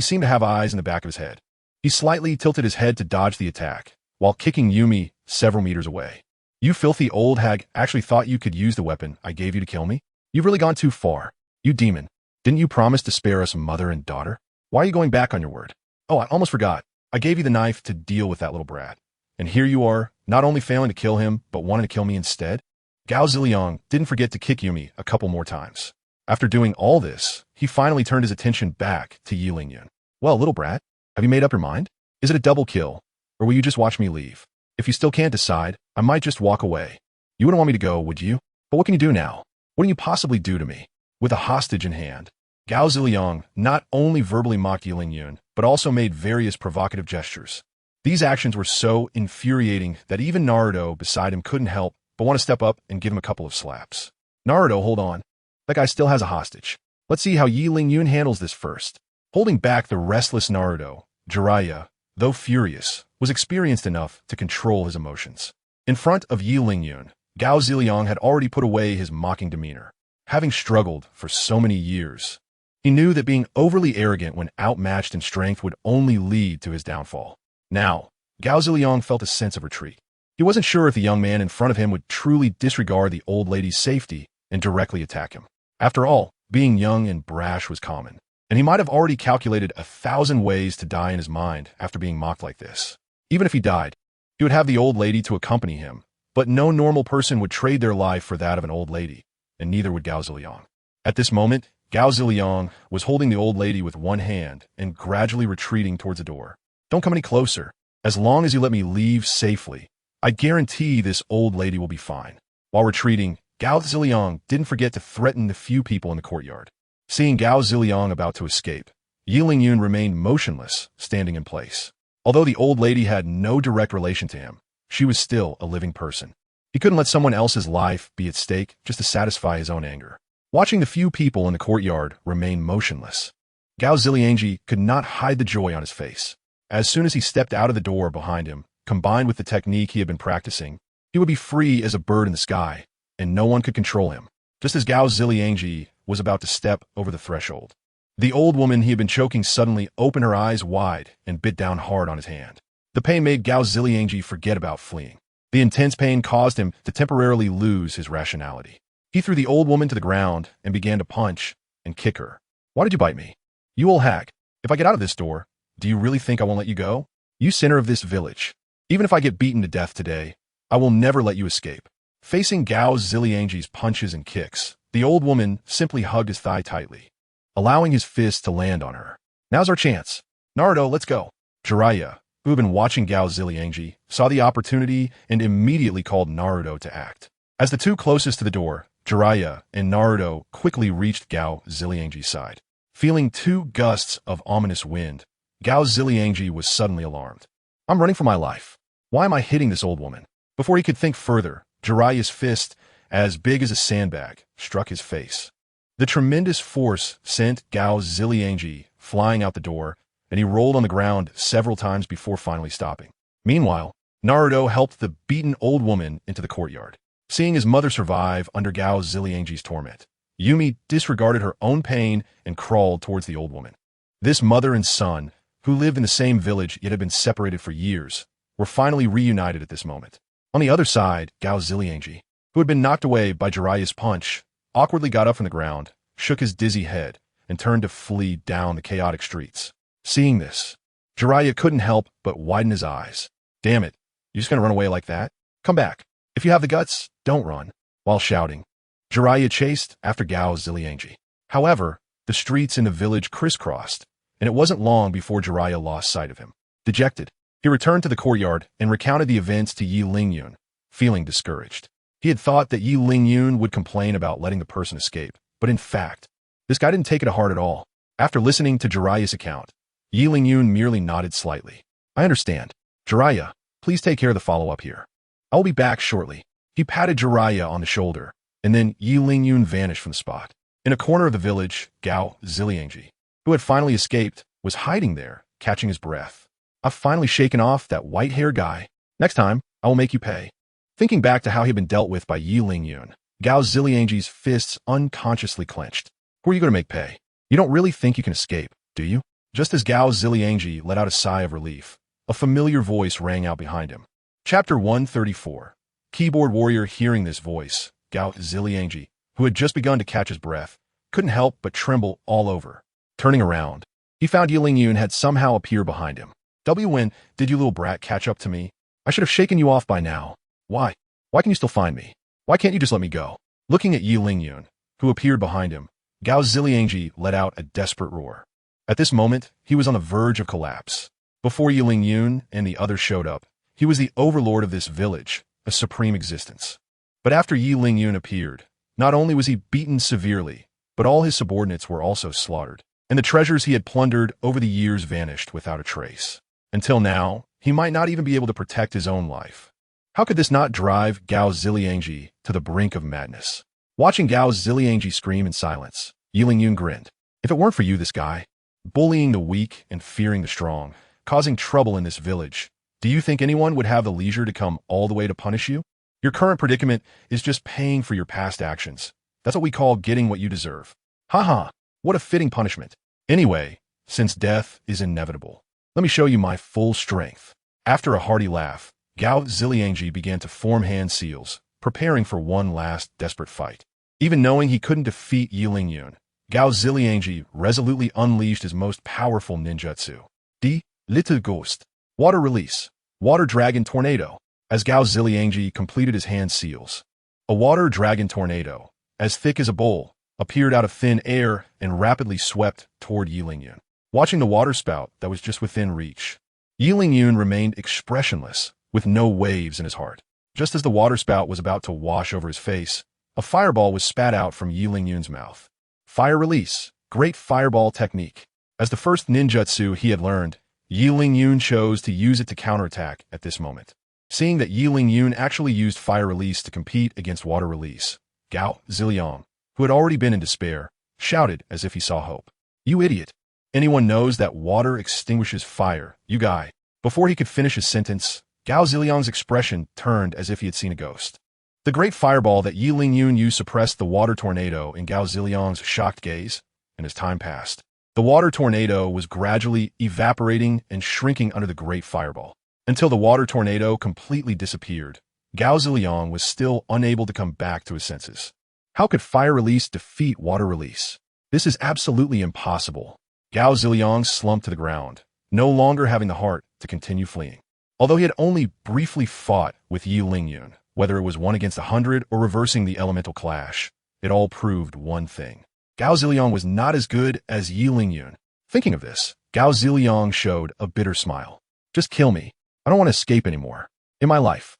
seemed to have eyes in the back of his head. He slightly tilted his head to dodge the attack, while kicking Yumi several meters away. "You filthy old hag actually thought you could use the weapon I gave you to kill me? You've really gone too far. You demon. Didn't you promise to spare us mother and daughter? Why are you going back on your word? Oh, I almost forgot. I gave you the knife to deal with that little brat. And here you are, not only failing to kill him, but wanting to kill me instead?" Gao Ziliang didn't forget to kick Yumi a couple more times. After doing all this, he finally turned his attention back to Yi Lingyun. "Well, little brat, have you made up your mind? Is it a double kill, or will you just watch me leave? If you still can't decide, I might just walk away. You wouldn't want me to go, would you? But what can you do now? What can you possibly do to me?" With a hostage in hand, Gao Ziliang not only verbally mocked Yi Lingyun, but also made various provocative gestures. These actions were so infuriating that even Naruto beside him couldn't help but want to step up and give him a couple of slaps. "Naruto, hold on. That guy still has a hostage. Let's see how Yi Lingyun handles this first." Holding back the restless Naruto, Jiraiya, though furious, was experienced enough to control his emotions. In front of Yi Lingyun, Gao Ziliang had already put away his mocking demeanor. Having struggled for so many years, he knew that being overly arrogant when outmatched in strength would only lead to his downfall. Now, Gao Ziliang felt a sense of retreat. He wasn't sure if the young man in front of him would truly disregard the old lady's safety and directly attack him. After all, being young and brash was common, and he might have already calculated 1,000 ways to die in his mind after being mocked like this. Even if he died, he would have the old lady to accompany him, but no normal person would trade their life for that of an old lady, and neither would Gao Ziliang. At this moment, Gao Ziliang was holding the old lady with one hand and gradually retreating towards the door. Don't come any closer. As long as you let me leave safely, I guarantee this old lady will be fine. While retreating, Gao Ziliang didn't forget to threaten the few people in the courtyard. Seeing Gao Ziliang about to escape, Yi Lingyun remained motionless, standing in place. Although the old lady had no direct relation to him, she was still a living person. He couldn't let someone else's life be at stake just to satisfy his own anger. Watching the few people in the courtyard remain motionless, Gao Ziliang could not hide the joy on his face. As soon as he stepped out of the door behind him, combined with the technique he had been practicing, he would be free as a bird in the sky, and no one could control him. Just as Gao Ziliang was about to step over the threshold, the old woman he had been choking suddenly opened her eyes wide and bit down hard on his hand. The pain made Gao Ziliang forget about fleeing. The intense pain caused him to temporarily lose his rationality. He threw the old woman to the ground and began to punch and kick her. Why did you bite me? You old hag. If I get out of this door, do you really think I won't let you go? You sinner of this village. Even if I get beaten to death today, I will never let you escape. Facing Gao Ziliang's punches and kicks, the old woman simply hugged his thigh tightly, allowing his fist to land on her. Now's our chance. Naruto, let's go. Jiraiya, who had been watching Gao Ziliang, saw the opportunity and immediately called Naruto to act. As the two closest to the door, Jiraiya and Naruto quickly reached Gao Ziliang's side. Feeling two gusts of ominous wind, Gao Ziliang was suddenly alarmed. I'm running for my life. Why am I hitting this old woman? Before he could think further, Jiraiya's fist, as big as a sandbag, struck his face. The tremendous force sent Gao Ziliang flying out the door, and he rolled on the ground several times before finally stopping. Meanwhile, Naruto helped the beaten old woman into the courtyard. Seeing his mother survive under Gao Ziliang's torment, Yumi disregarded her own pain and crawled towards the old woman. This mother and son, who lived in the same village yet had been separated for years, were finally reunited at this moment. On the other side, Gao Ziliang, who had been knocked away by Jiraiya's punch, awkwardly got up from the ground, shook his dizzy head, and turned to flee down the chaotic streets. Seeing this, Jiraiya couldn't help but widen his eyes. Damn it, you just gonna run away like that? Come back. If you have the guts, don't run. While shouting, Jiraiya chased after Gao Ziliang. However, the streets in the village crisscrossed, and it wasn't long before Jiraiya lost sight of him. Dejected, he returned to the courtyard and recounted the events to Yi Lingyun, feeling discouraged. He had thought that Yi Lingyun would complain about letting the person escape, but in fact, this guy didn't take it to heart at all. After listening to Jiraiya's account, Yi Lingyun merely nodded slightly. I understand. Jiraiya, please take care of the follow-up here. I will be back shortly. He patted Jiraiya on the shoulder, and then Yi Lingyun vanished from the spot. In a corner of the village, Gao Ziliang, who had finally escaped, was hiding there, catching his breath. I've finally shaken off that white-haired guy. Next time, I will make you pay. Thinking back to how he had been dealt with by Yi Lingyun, Gao Ziliang's fists unconsciously clenched. Who are you going to make pay? You don't really think you can escape, do you? Just as Gao Ziliang let out a sigh of relief, a familiar voice rang out behind him. Chapter 134. Keyboard warrior. Hearing this voice, Gao Ziliang, who had just begun to catch his breath, couldn't help but tremble all over. Turning around, he found Yi Lingyun had somehow appeared behind him. When did you little brat catch up to me? I should have shaken you off by now. Why? Why can you still find me? Why can't you just let me go? Looking at Yi Lingyun, who appeared behind him, Gao Ziliang let out a desperate roar. At this moment, he was on the verge of collapse. Before Yi Lingyun and the others showed up, he was the overlord of this village, a supreme existence. But after Yi Lingyun appeared, not only was he beaten severely, but all his subordinates were also slaughtered, and the treasures he had plundered over the years vanished without a trace. Until now, he might not even be able to protect his own life. How could this not drive Gao Ziliang to the brink of madness? Watching Gao Ziliang scream in silence, Yi Lingyun grinned. If it weren't for you, this guy, bullying the weak and fearing the strong, causing trouble in this village, do you think anyone would have the leisure to come all the way to punish you? Your current predicament is just paying for your past actions. That's what we call getting what you deserve. Haha, what a fitting punishment. Anyway, since death is inevitable, let me show you my full strength. After a hearty laugh, Gao Ziliangji began to form hand seals, preparing for one last desperate fight. Even knowing he couldn't defeat Yi Lingyun, Gao Ziliangji resolutely unleashed his most powerful ninjutsu. The Little Ghost. Water Release. Water Dragon Tornado. As Gao Ziliangji completed his hand seals, a water dragon tornado, as thick as a bowl, appeared out of thin air and rapidly swept toward Yi Lingyun. Watching the water spout that was just within reach, Yi Lingyun remained expressionless, with no waves in his heart. Just as the water spout was about to wash over his face, a fireball was spat out from Yi Lingyun's mouth. Fire Release. Great fireball technique. As the first ninjutsu he had learned, Yi Lingyun chose to use it to counterattack at this moment. Seeing that Yi Lingyun actually used Fire Release to compete against Water Release, Gao Ziliang, who had already been in despair, shouted as if he saw hope. "You idiot. Anyone knows that water extinguishes fire, you guy." Before he could finish his sentence, Gao Ziliang's expression turned as if he had seen a ghost. The great fireball that Yi Lingyun used suppressed the water tornado in Gao Ziliang's shocked gaze, and as time passed, the water tornado was gradually evaporating and shrinking under the great fireball. Until the water tornado completely disappeared, Gao Ziliang was still unable to come back to his senses. How could Fire Release defeat Water Release? This is absolutely impossible. Gao Ziliang slumped to the ground, no longer having the heart to continue fleeing. Although he had only briefly fought with Yi Lingyun, whether it was 1 against 100 or reversing the elemental clash, it all proved one thing. Gao Ziliang was not as good as Yi Lingyun. Thinking of this, Gao Ziliang showed a bitter smile. "Just kill me. I don't want to escape anymore. In my life."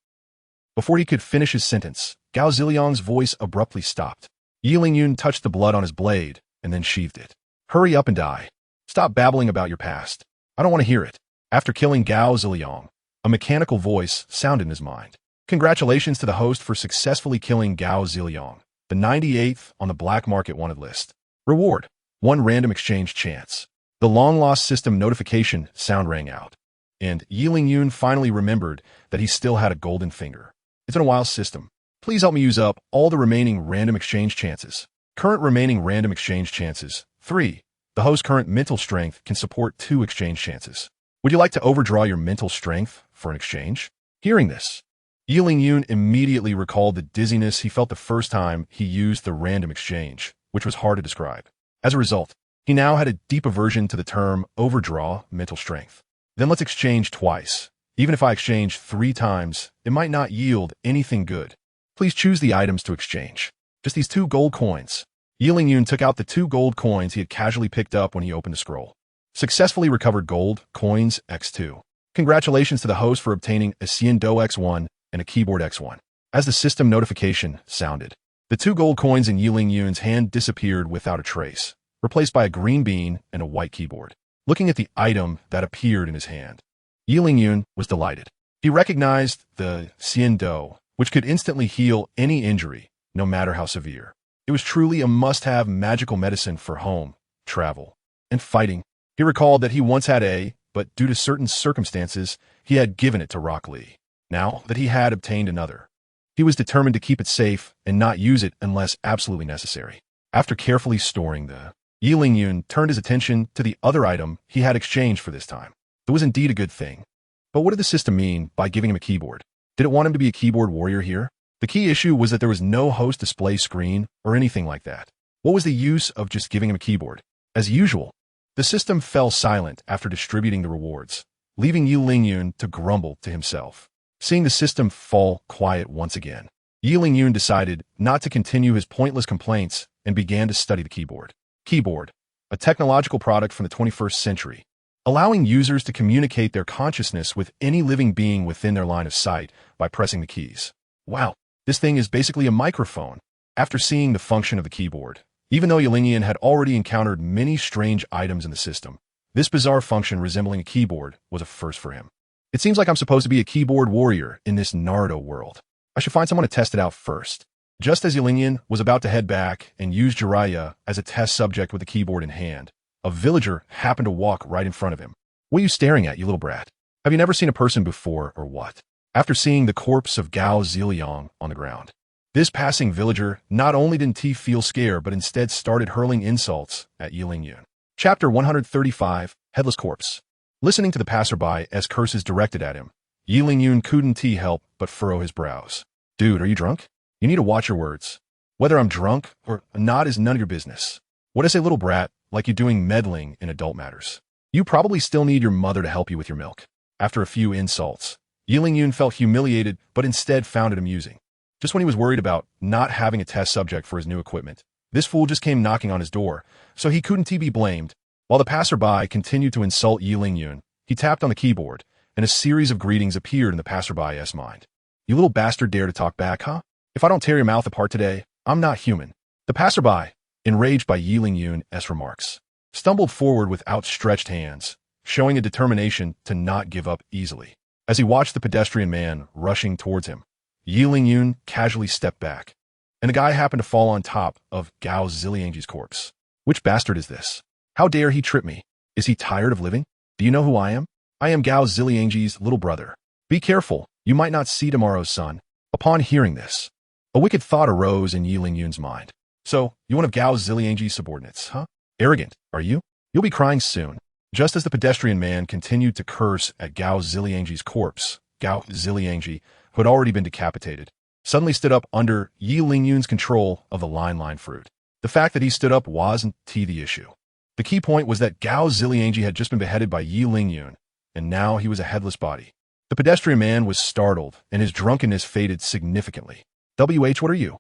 Before he could finish his sentence, Gao Ziliang's voice abruptly stopped. Yi Lingyun touched the blood on his blade and then sheathed it. "Hurry up and die. Stop babbling about your past. I don't want to hear it." After killing Gao Ziliang, a mechanical voice sounded in his mind. Congratulations to the host for successfully killing Gao Ziliang, the 98th on the black market wanted list. Reward: 1 random exchange chance. The long-lost system notification sound rang out, and Yi Lingyun finally remembered that he still had a golden finger. "It's been a while, system. Please help me use up all the remaining random exchange chances." Current remaining random exchange chances: 3. The host's current mental strength can support 2 exchange chances. Would you like to overdraw your mental strength for an exchange? Hearing this, Yi Lingyun immediately recalled the dizziness he felt the first time he used the random exchange, which was hard to describe. As a result, he now had a deep aversion to the term overdraw mental strength. "Then let's exchange twice. Even if I exchange 3 times, it might not yield anything good. Please choose the items to exchange." Just these 2 gold coins. Yi Lingyun took out the 2 gold coins he had casually picked up when he opened the scroll. Successfully recovered gold coins X2. Congratulations to the host for obtaining a Xiando X1 and a keyboard X1. As the system notification sounded, the 2 gold coins in Yi Lingyun's hand disappeared without a trace, replaced by a green bean and a white keyboard. Looking at the item that appeared in his hand, Yi Lingyun was delighted. He recognized the Xiando, which could instantly heal any injury, no matter how severe. It was truly a must-have magical medicine for home, travel, and fighting. He recalled that he once had but due to certain circumstances, he had given it to Rock Lee. Now that he had obtained another, he was determined to keep it safe and not use it unless absolutely necessary. After carefully storing the, Yi Lingyun turned his attention to the other item he had exchanged for this time. It was indeed a good thing. But what did the system mean by giving him a keyboard? Did it want him to be a keyboard warrior here? The key issue was that there was no host display screen or anything like that. What was the use of just giving him a keyboard? As usual, the system fell silent after distributing the rewards, leaving Yi Lingyun to grumble to himself. Seeing the system fall quiet once again, Yi Lingyun decided not to continue his pointless complaints and began to study the keyboard. Keyboard, a technological product from the 21st century, allowing users to communicate their consciousness with any living being within their line of sight by pressing the keys. Wow, this thing is basically a microphone. After seeing the function of the keyboard, even though Yi Lingyun had already encountered many strange items in the system, this bizarre function resembling a keyboard was a first for him. It seems like I'm supposed to be a keyboard warrior in this Naruto world. I should find someone to test it out first. Just as Yi Lingyun was about to head back and use Jiraiya as a test subject with the keyboard in hand, a villager happened to walk right in front of him. "What are you staring at, you little brat? Have you never seen a person before, or what?" After seeing the corpse of Gao Ziliang on the ground, this passing villager not only didn't he feel scared, but instead started hurling insults at Yi Lingyun. Chapter 135, Headless Corpse. Listening to the passerby as curses directed at him, Yi Lingyun couldn't help but furrow his brows. Dude, are you drunk? You need to watch your words. Whether I'm drunk or not is none of your business. What I say, little brat, like you're doing meddling in adult matters. You probably still need your mother to help you with your milk. After a few insults, Yi Lingyun felt humiliated but instead found it amusing. Just when he was worried about not having a test subject for his new equipment, this fool just came knocking on his door, so he couldn't be blamed. While the passerby continued to insult Yi Lingyun, he tapped on the keyboard, and a series of greetings appeared in the passerby's mind. You little bastard dare to talk back, huh? If I don't tear your mouth apart today, I'm not human. The passerby, enraged by Yi Lingyun's remarks, stumbled forward with outstretched hands, showing a determination to not give up easily. As he watched the pedestrian man rushing towards him, Yi Lingyun casually stepped back, and a guy happened to fall on top of Gao Ziliangji's corpse. Which bastard is this? How dare he trip me? Is he tired of living? Do you know who I am? I am Gao Ziliangji's little brother. Be careful, you might not see tomorrow's sun. Upon hearing this, a wicked thought arose in Yi Lingyun's mind. So, you're one of Gao Ziliangji's subordinates, huh? Arrogant, are you? You'll be crying soon. Just as the pedestrian man continued to curse at Gao Ziliangji's corpse, Gao Ziliangji, who had already been decapitated, suddenly stood up under Yi Lingyun's control of the line fruit. The fact that he stood up wasn't the issue. The key point was that Gao Ziliangji had just been beheaded by Yi Lingyun, and now he was a headless body. The pedestrian man was startled, and his drunkenness faded significantly. WH, what are you?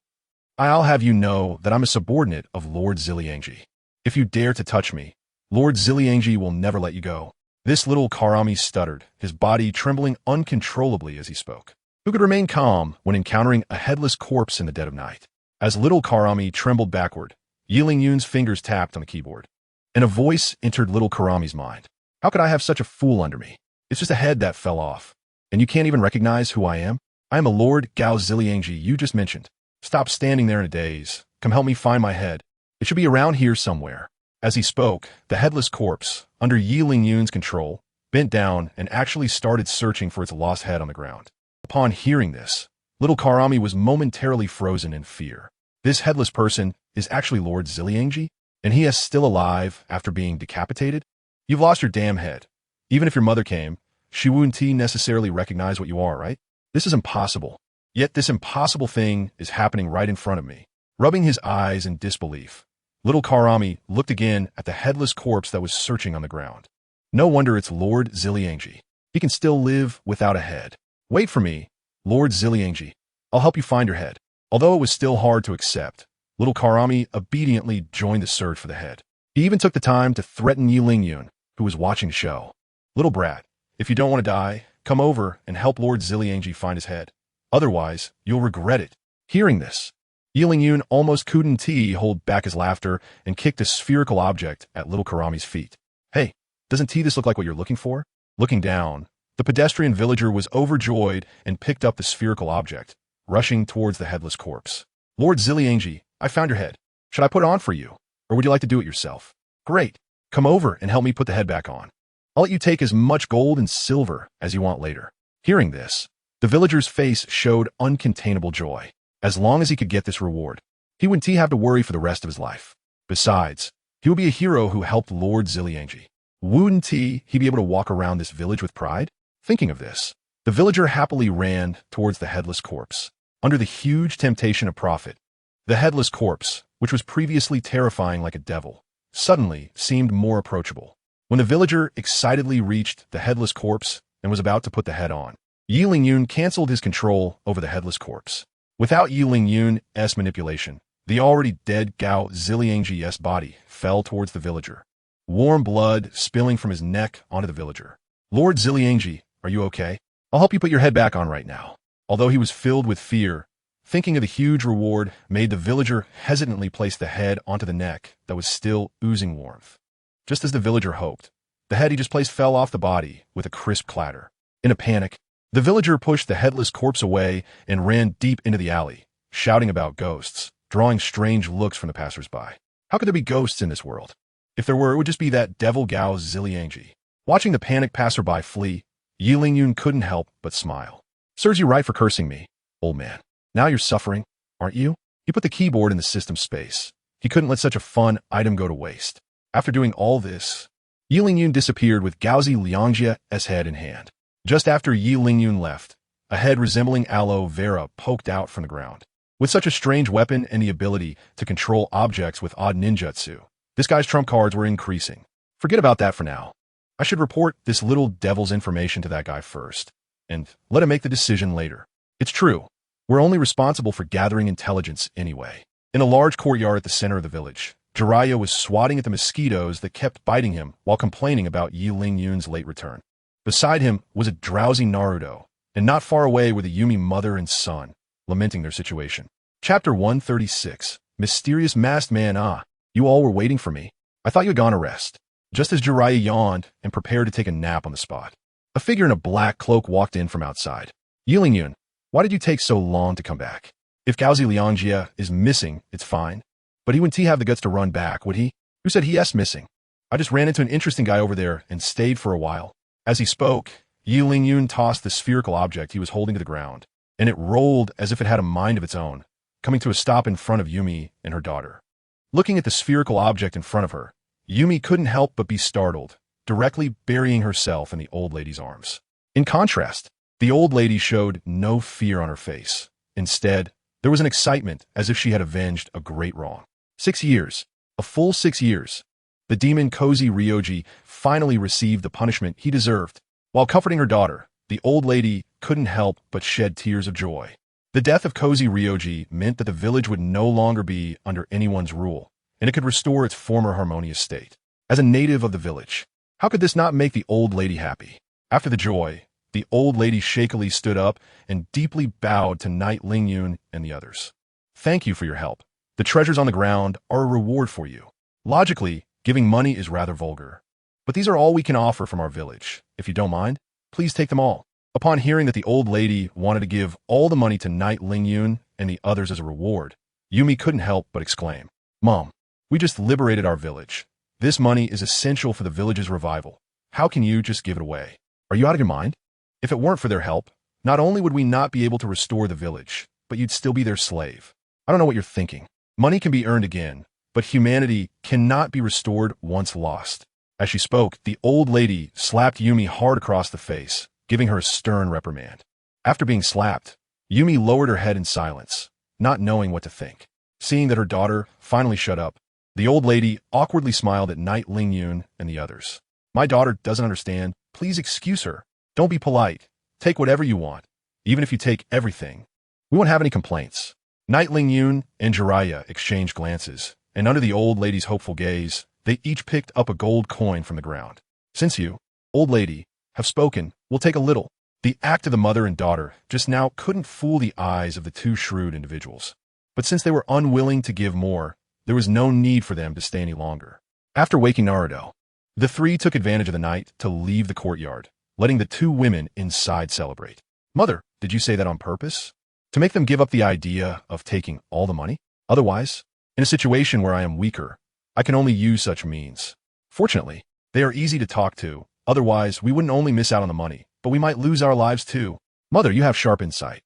I'll have you know that I'm a subordinate of Lord Ziliangji. If you dare to touch me, Lord Ziliangji will never let you go. This little Karami stuttered, his body trembling uncontrollably as he spoke. Who could remain calm when encountering a headless corpse in the dead of night? As little Karami trembled backward, Yi Lingyun's fingers tapped on the keyboard, and a voice entered little Karami's mind. How could I have such a fool under me? It's just a head that fell off. And you can't even recognize who I am? I am a Lord Gao Ziliangji you just mentioned. Stop standing there in a daze. Come help me find my head. It should be around here somewhere. As he spoke, the headless corpse, under Yi Lingyun's control, bent down and actually started searching for its lost head on the ground. Upon hearing this, little Karami was momentarily frozen in fear. This headless person is actually Lord Ziliangji, and he is still alive after being decapitated? You've lost your damn head. Even if your mother came, she wouldn't necessarily recognize what you are, right? This is impossible. Yet this impossible thing is happening right in front of me. Rubbing his eyes in disbelief, little Karami looked again at the headless corpse that was searching on the ground. No wonder it's Lord Ziliangji. He can still live without a head. Wait for me, Lord Ziliangji. I'll help you find your head. Although it was still hard to accept, little Karami obediently joined the search for the head. He even took the time to threaten Yi Lingyun, who was watching the show. Little brat, if you don't want to die, come over and help Lord Ziliangji find his head. Otherwise, you'll regret it. Hearing this, Yi Lingyun almost couldn't hold back his laughter and kicked a spherical object at little Karami's feet. Hey, doesn't this look like what you're looking for? Looking down, the pedestrian villager was overjoyed and picked up the spherical object, rushing towards the headless corpse. Lord Ziliangji, I found your head. Should I put it on for you, or would you like to do it yourself? Great. Come over and help me put the head back on. I'll let you take as much gold and silver as you want later. Hearing this, the villager's face showed uncontainable joy. As long as he could get this reward, he wouldn't have to worry for the rest of his life. Besides, he would be a hero who helped Lord Ziliangji. Wouldn't he be able to walk around this village with pride? Thinking of this, the villager happily ran towards the headless corpse. Under the huge temptation of profit, the headless corpse, which was previously terrifying like a devil, suddenly seemed more approachable. When the villager excitedly reached the headless corpse and was about to put the head on, Yi Lingyun canceled his control over the headless corpse. Without Yi Lingyun's manipulation, the already dead Gao Ziliangji's body fell towards the villager, warm blood spilling from his neck onto the villager. Lord Ziliangji, are you okay? I'll help you put your head back on right now. Although he was filled with fear, thinking of the huge reward made the villager hesitantly place the head onto the neck that was still oozing warmth. Just as the villager hoped, the head he just placed fell off the body with a crisp clatter. In a panic, the villager pushed the headless corpse away and ran deep into the alley, shouting about ghosts, drawing strange looks from the passersby. How could there be ghosts in this world? If there were, it would just be that devil Gao Ziliangji. Watching the panicked passerby flee, Yi Lingyun couldn't help but smile. Serves you right for cursing me, old man. Now you're suffering, aren't you? He put the keyboard in the system space. He couldn't let such a fun item go to waste. After doing all this, Yi Lingyun disappeared with Gao Ziliangji's head in hand. Just after Yi Lingyun left, a head resembling aloe vera poked out from the ground. With such a strange weapon and the ability to control objects with odd ninjutsu, this guy's trump cards were increasing. Forget about that for now. I should report this little devil's information to that guy first, and let him make the decision later. It's true. We're only responsible for gathering intelligence anyway. In a large courtyard at the center of the village, Jiraiya was swatting at the mosquitoes that kept biting him while complaining about Yi Lingyun's late return. Beside him was a drowsy Naruto, and not far away were the Yumi mother and son, lamenting their situation. Chapter 136. Mysterious Masked Man. Ah, you all were waiting for me. I thought you had gone to rest. Just as Jiraiya yawned and prepared to take a nap on the spot, a figure in a black cloak walked in from outside. Yi Lingyun, why did you take so long to come back? If Gaozi Liangjia is missing, it's fine. But he wouldn't have the guts to run back, would he? Who said he is missing? I just ran into an interesting guy over there and stayed for a while. As he spoke, Yi Lingyun tossed the spherical object he was holding to the ground, and it rolled as if it had a mind of its own, coming to a stop in front of Yumi and her daughter. Looking at the spherical object in front of her, Yumi couldn't help but be startled, directly burying herself in the old lady's arms. In contrast, the old lady showed no fear on her face. Instead, there was an excitement as if she had avenged a great wrong. 6 years. A full 6 years. The demon Kozi Ryoji finally received the punishment he deserved. While comforting her daughter, the old lady couldn't help but shed tears of joy. The death of Kozi Ryoji meant that the village would no longer be under anyone's rule, and it could restore its former harmonious state. As a native of the village, how could this not make the old lady happy? After the joy, the old lady shakily stood up and deeply bowed to Knight Lingyun and the others. Thank you for your help. The treasures on the ground are a reward for you. Logically, giving money is rather vulgar. But these are all we can offer from our village. If you don't mind, please take them all. Upon hearing that the old lady wanted to give all the money to Knight Lingyun and the others as a reward, Yumi couldn't help but exclaim, Mom, we just liberated our village. This money is essential for the village's revival. How can you just give it away? Are you out of your mind? If it weren't for their help, not only would we not be able to restore the village, but you'd still be their slave. I don't know what you're thinking. Money can be earned again, but humanity cannot be restored once lost. As she spoke, the old lady slapped Yumi hard across the face, giving her a stern reprimand. After being slapped, Yumi lowered her head in silence, not knowing what to think. Seeing that her daughter finally shut up, the old lady awkwardly smiled at Knight Lingyun and the others. My daughter doesn't understand. Please excuse her. Don't be polite. Take whatever you want, even if you take everything. We won't have any complaints. Knight Lingyun and Jiraiya exchanged glances, and under the old lady's hopeful gaze, they each picked up a gold coin from the ground. Since you, old lady, have spoken, we'll take a little. The act of the mother and daughter just now couldn't fool the eyes of the two shrewd individuals. But since they were unwilling to give more, there was no need for them to stay any longer. After waking Naruto, the three took advantage of the night to leave the courtyard, letting the two women inside celebrate. Mother, did you say that on purpose? To make them give up the idea of taking all the money? Otherwise, in a situation where I am weaker, I can only use such means. Fortunately, they are easy to talk to. Otherwise, we wouldn't only miss out on the money, but we might lose our lives too. Mother, you have sharp insight.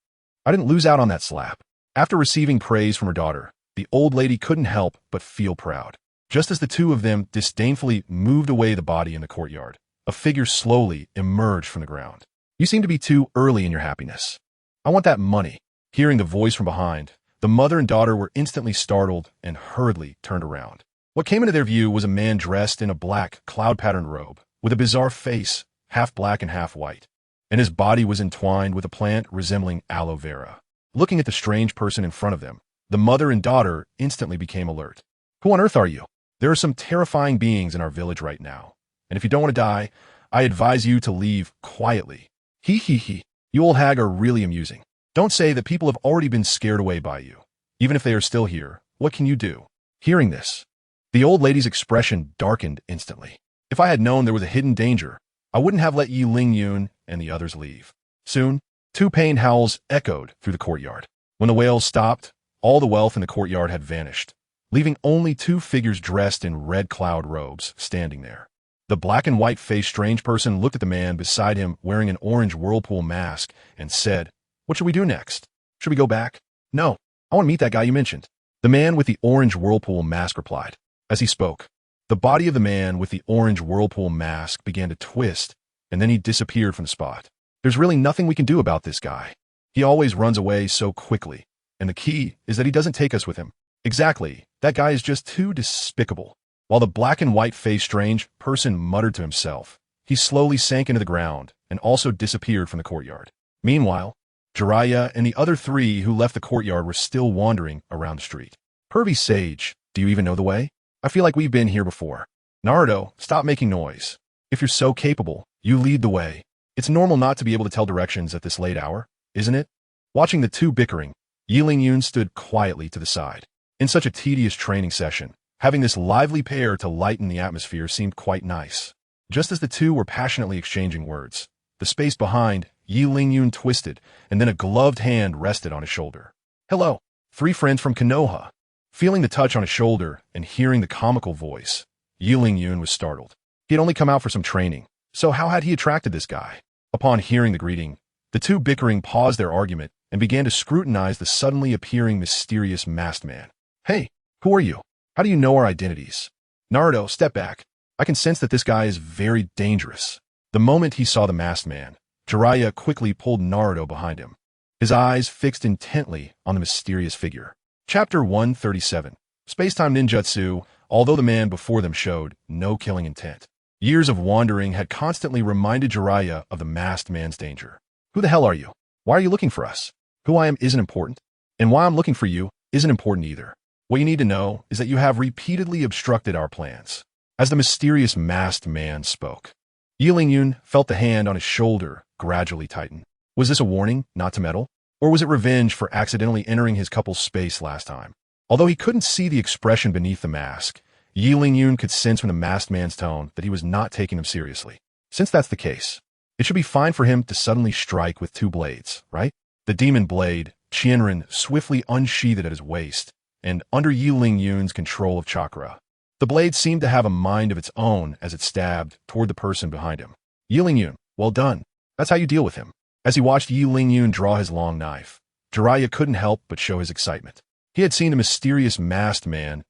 I didn't lose out on that slap. After receiving praise from her daughter, the old lady couldn't help but feel proud. Just as the two of them disdainfully moved away the body in the courtyard, a figure slowly emerged from the ground. You seem to be too early in your happiness. I want that money. Hearing the voice from behind, the mother and daughter were instantly startled and hurriedly turned around. What came into their view was a man dressed in a black, cloud-patterned robe, with a bizarre face, half black and half white, and his body was entwined with a plant resembling aloe vera. Looking at the strange person in front of them, the mother and daughter instantly became alert. Who on earth are you? There are some terrifying beings in our village right now, and if you don't want to die, I advise you to leave quietly. Hee hee hee. You old hag are really amusing. Don't say that people have already been scared away by you. Even if they are still here, what can you do? Hearing this, the old lady's expression darkened instantly. If I had known there was a hidden danger, I wouldn't have let Yi Lingyun and the others leave. Soon, two pained howls echoed through the courtyard. When the wails stopped, all the wealth in the courtyard had vanished, leaving only two figures dressed in red cloud robes standing there. The black and white-faced strange person looked at the man beside him wearing an orange whirlpool mask and said, What should we do next? Should we go back? No, I want to meet that guy you mentioned. The man with the orange whirlpool mask replied. As he spoke, the body of the man with the orange whirlpool mask began to twist, and then he disappeared from the spot. There's really nothing we can do about this guy. He always runs away so quickly. And the key is that he doesn't take us with him. Exactly. That guy is just too despicable. While the black and white face strange person muttered to himself, he slowly sank into the ground and also disappeared from the courtyard. Meanwhile, Jiraiya and the other three who left the courtyard were still wandering around the street. Pervy Sage, do you even know the way? I feel like we've been here before. Naruto, stop making noise. If you're so capable, you lead the way. It's normal not to be able to tell directions at this late hour, isn't it? Watching the two bickering, Qianren stood quietly to the side. In such a tedious training session, having this lively pair to lighten the atmosphere seemed quite nice. Just as the two were passionately exchanging words, the space behind Qianren twisted, and then a gloved hand rested on his shoulder. Hello, three friends from Konoha. Feeling the touch on his shoulder and hearing the comical voice, Qianren was startled. He had only come out for some training, so how had he attracted this guy? Upon hearing the greeting, the two bickering paused their argument and began to scrutinize the suddenly appearing mysterious masked man. Hey, who are you? How do you know our identities? Naruto, step back. I can sense that this guy is very dangerous. The moment he saw the masked man, Jiraiya quickly pulled Naruto behind him, his eyes fixed intently on the mysterious figure. Chapter 137. Spacetime Ninjutsu. Although the man before them showed no killing intent, years of wandering had constantly reminded Jiraiya of the masked man's danger. Who the hell are you? Why are you looking for us? Who I am isn't important, and why I'm looking for you isn't important either. What you need to know is that you have repeatedly obstructed our plans. As the mysterious masked man spoke, Qianren felt the hand on his shoulder gradually tighten. Was this a warning not to meddle? Or was it revenge for accidentally entering his couple's space last time? Although he couldn't see the expression beneath the mask, Qianren could sense from the masked man's tone that he was not taking him seriously. Since that's the case, it should be fine for him to suddenly strike with two blades, right? The demon blade, Qianren, swiftly unsheathed at his waist, and under Qianren's control of chakra. The blade seemed to have a mind of its own as it stabbed toward the person behind him. Qianren, well done. That's how you deal with him. As he watched Qianren draw his long knife, Jiraiya couldn't help but show his excitement. He had seen the mysterious masked man's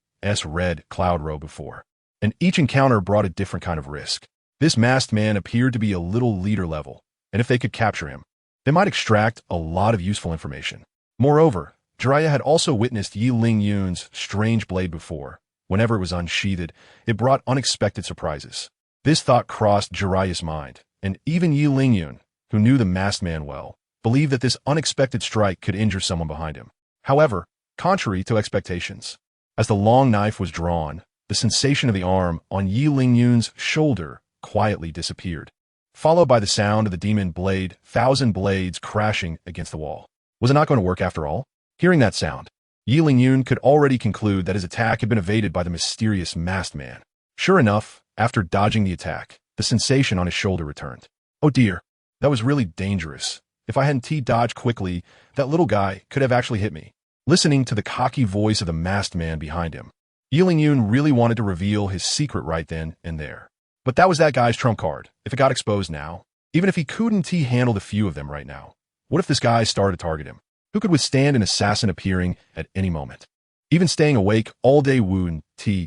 red cloud robe before, and each encounter brought a different kind of risk. This masked man appeared to be a little leader level, and if they could capture him, they might extract a lot of useful information. Moreover, Jiraiya had also witnessed Qianren's strange blade before. Whenever it was unsheathed, it brought unexpected surprises. This thought crossed Jiraiya's mind, and even Qianren, who knew the masked man well, believed that this unexpected strike could injure someone behind him. However, contrary to expectations, as the long knife was drawn, the sensation of the arm on Qianren's shoulder quietly disappeared, followed by the sound of the demon blade, thousand blades crashing against the wall. Was it not going to work after all? Hearing that sound, Qianren could already conclude that his attack had been evaded by the mysterious masked man. Sure enough, after dodging the attack, the sensation on his shoulder returned. Oh dear, that was really dangerous. If I hadn't T-dodged quickly, that little guy could have actually hit me. Listening to the cocky voice of the masked man behind him, Qianren really wanted to reveal his secret right then and there. But that was that guy's trump card. If it got exposed now, even if he couldn't T-handle a few of them right now, what if this guy started to target him? Who could withstand an assassin appearing at any moment? Even staying awake all day wouldn't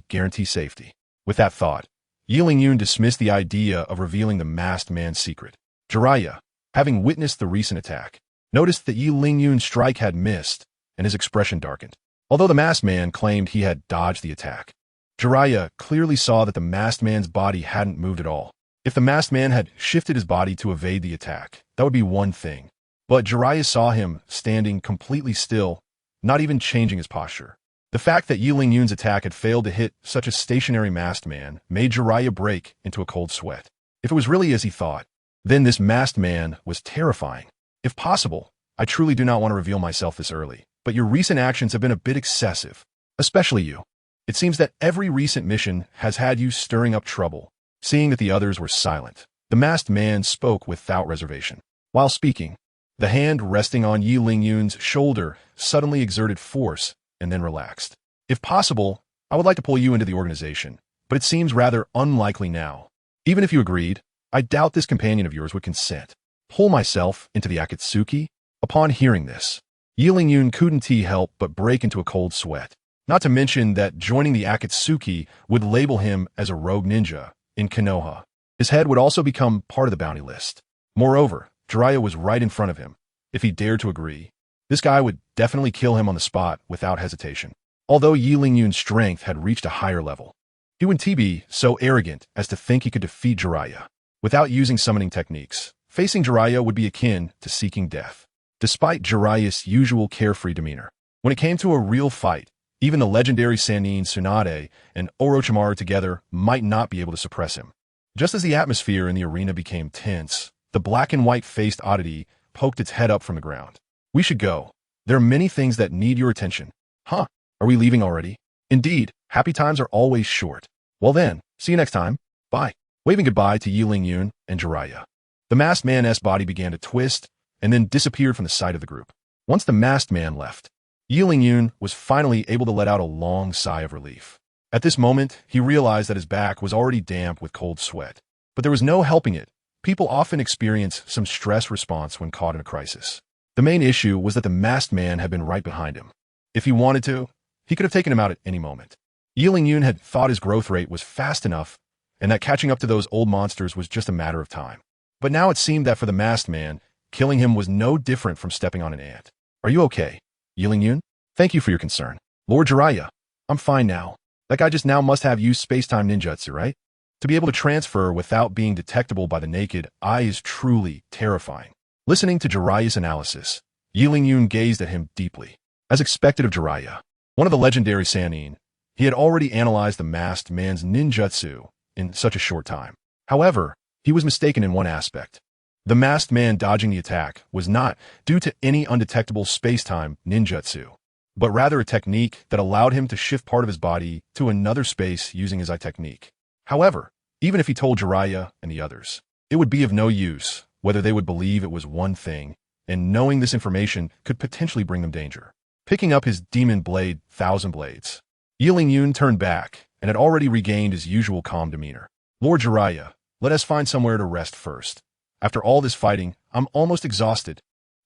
guarantee safety. With that thought, Qianren dismissed the idea of revealing the masked man's secret. Jiraiya, having witnessed the recent attack, noticed that Qianren's strike had missed, and his expression darkened. Although the masked man claimed he had dodged the attack, Jiraiya clearly saw that the masked man's body hadn't moved at all. If the masked man had shifted his body to evade the attack, that would be one thing. But Jiraiya saw him standing completely still, not even changing his posture. The fact that Qianren's attack had failed to hit such a stationary masked man made Jiraiya break into a cold sweat. If it was really as he thought, then this masked man was terrifying. If possible, I truly do not want to reveal myself this early, but your recent actions have been a bit excessive, especially you. It seems that every recent mission has had you stirring up trouble. Seeing that the others were silent, the masked man spoke without reservation. While speaking, the hand resting on Qianren's shoulder suddenly exerted force and then relaxed. If possible, I would like to pull you into the organization, but it seems rather unlikely now. Even if you agreed, I doubt this companion of yours would consent. Pull myself into the Akatsuki? Upon hearing this, Qianren couldn't help but break into a cold sweat. Not to mention that joining the Akatsuki would label him as a rogue ninja in Konoha. His head would also become part of the bounty list. Moreover, Jiraiya was right in front of him. If he dared to agree, this guy would definitely kill him on the spot without hesitation. Although Yi Lingyun's strength had reached a higher level, he wouldn't be so arrogant as to think he could defeat Jiraiya without using summoning techniques. Facing Jiraiya would be akin to seeking death. Despite Jiraiya's usual carefree demeanor, when it came to a real fight, even the legendary Sannin Tsunade and Orochimaru together might not be able to suppress him. Just as the atmosphere in the arena became tense, the black and white-faced oddity poked its head up from the ground. We should go. There are many things that need your attention. Huh? Are we leaving already? Indeed, happy times are always short. Well then, see you next time. Bye. Waving goodbye to Yi Lingyun and Jiraiya, the masked man's body began to twist and then disappeared from the sight of the group. Once the masked man left, Yi Lingyun was finally able to let out a long sigh of relief. At this moment, he realized that his back was already damp with cold sweat. But there was no helping it. People often experience some stress response when caught in a crisis. The main issue was that the masked man had been right behind him. If he wanted to, he could have taken him out at any moment. Yi Lingyun had thought his growth rate was fast enough and that catching up to those old monsters was just a matter of time. But now it seemed that for the masked man, killing him was no different from stepping on an ant. Are you okay, Yi Lingyun? Thank you for your concern. Lord Jiraiya, I'm fine now. That guy just now must have used space-time ninjutsu, right? To be able to transfer without being detectable by the naked eye is truly terrifying. Listening to Jiraiya's analysis, Yi Lingyun gazed at him deeply. As expected of Jiraiya, one of the legendary Sannin, he had already analyzed the masked man's ninjutsu in such a short time. However, he was mistaken in one aspect. The masked man dodging the attack was not due to any undetectable space-time ninjutsu, but rather a technique that allowed him to shift part of his body to another space using his eye technique. However, even if he told Jiraiya and the others, it would be of no use, whether they would believe it was one thing, and knowing this information could potentially bring them danger. Picking up his demon blade, Thousand Blades, Yi Lingyun turned back and had already regained his usual calm demeanor. Lord Jiraiya, let us find somewhere to rest first. After all this fighting, I'm almost exhausted.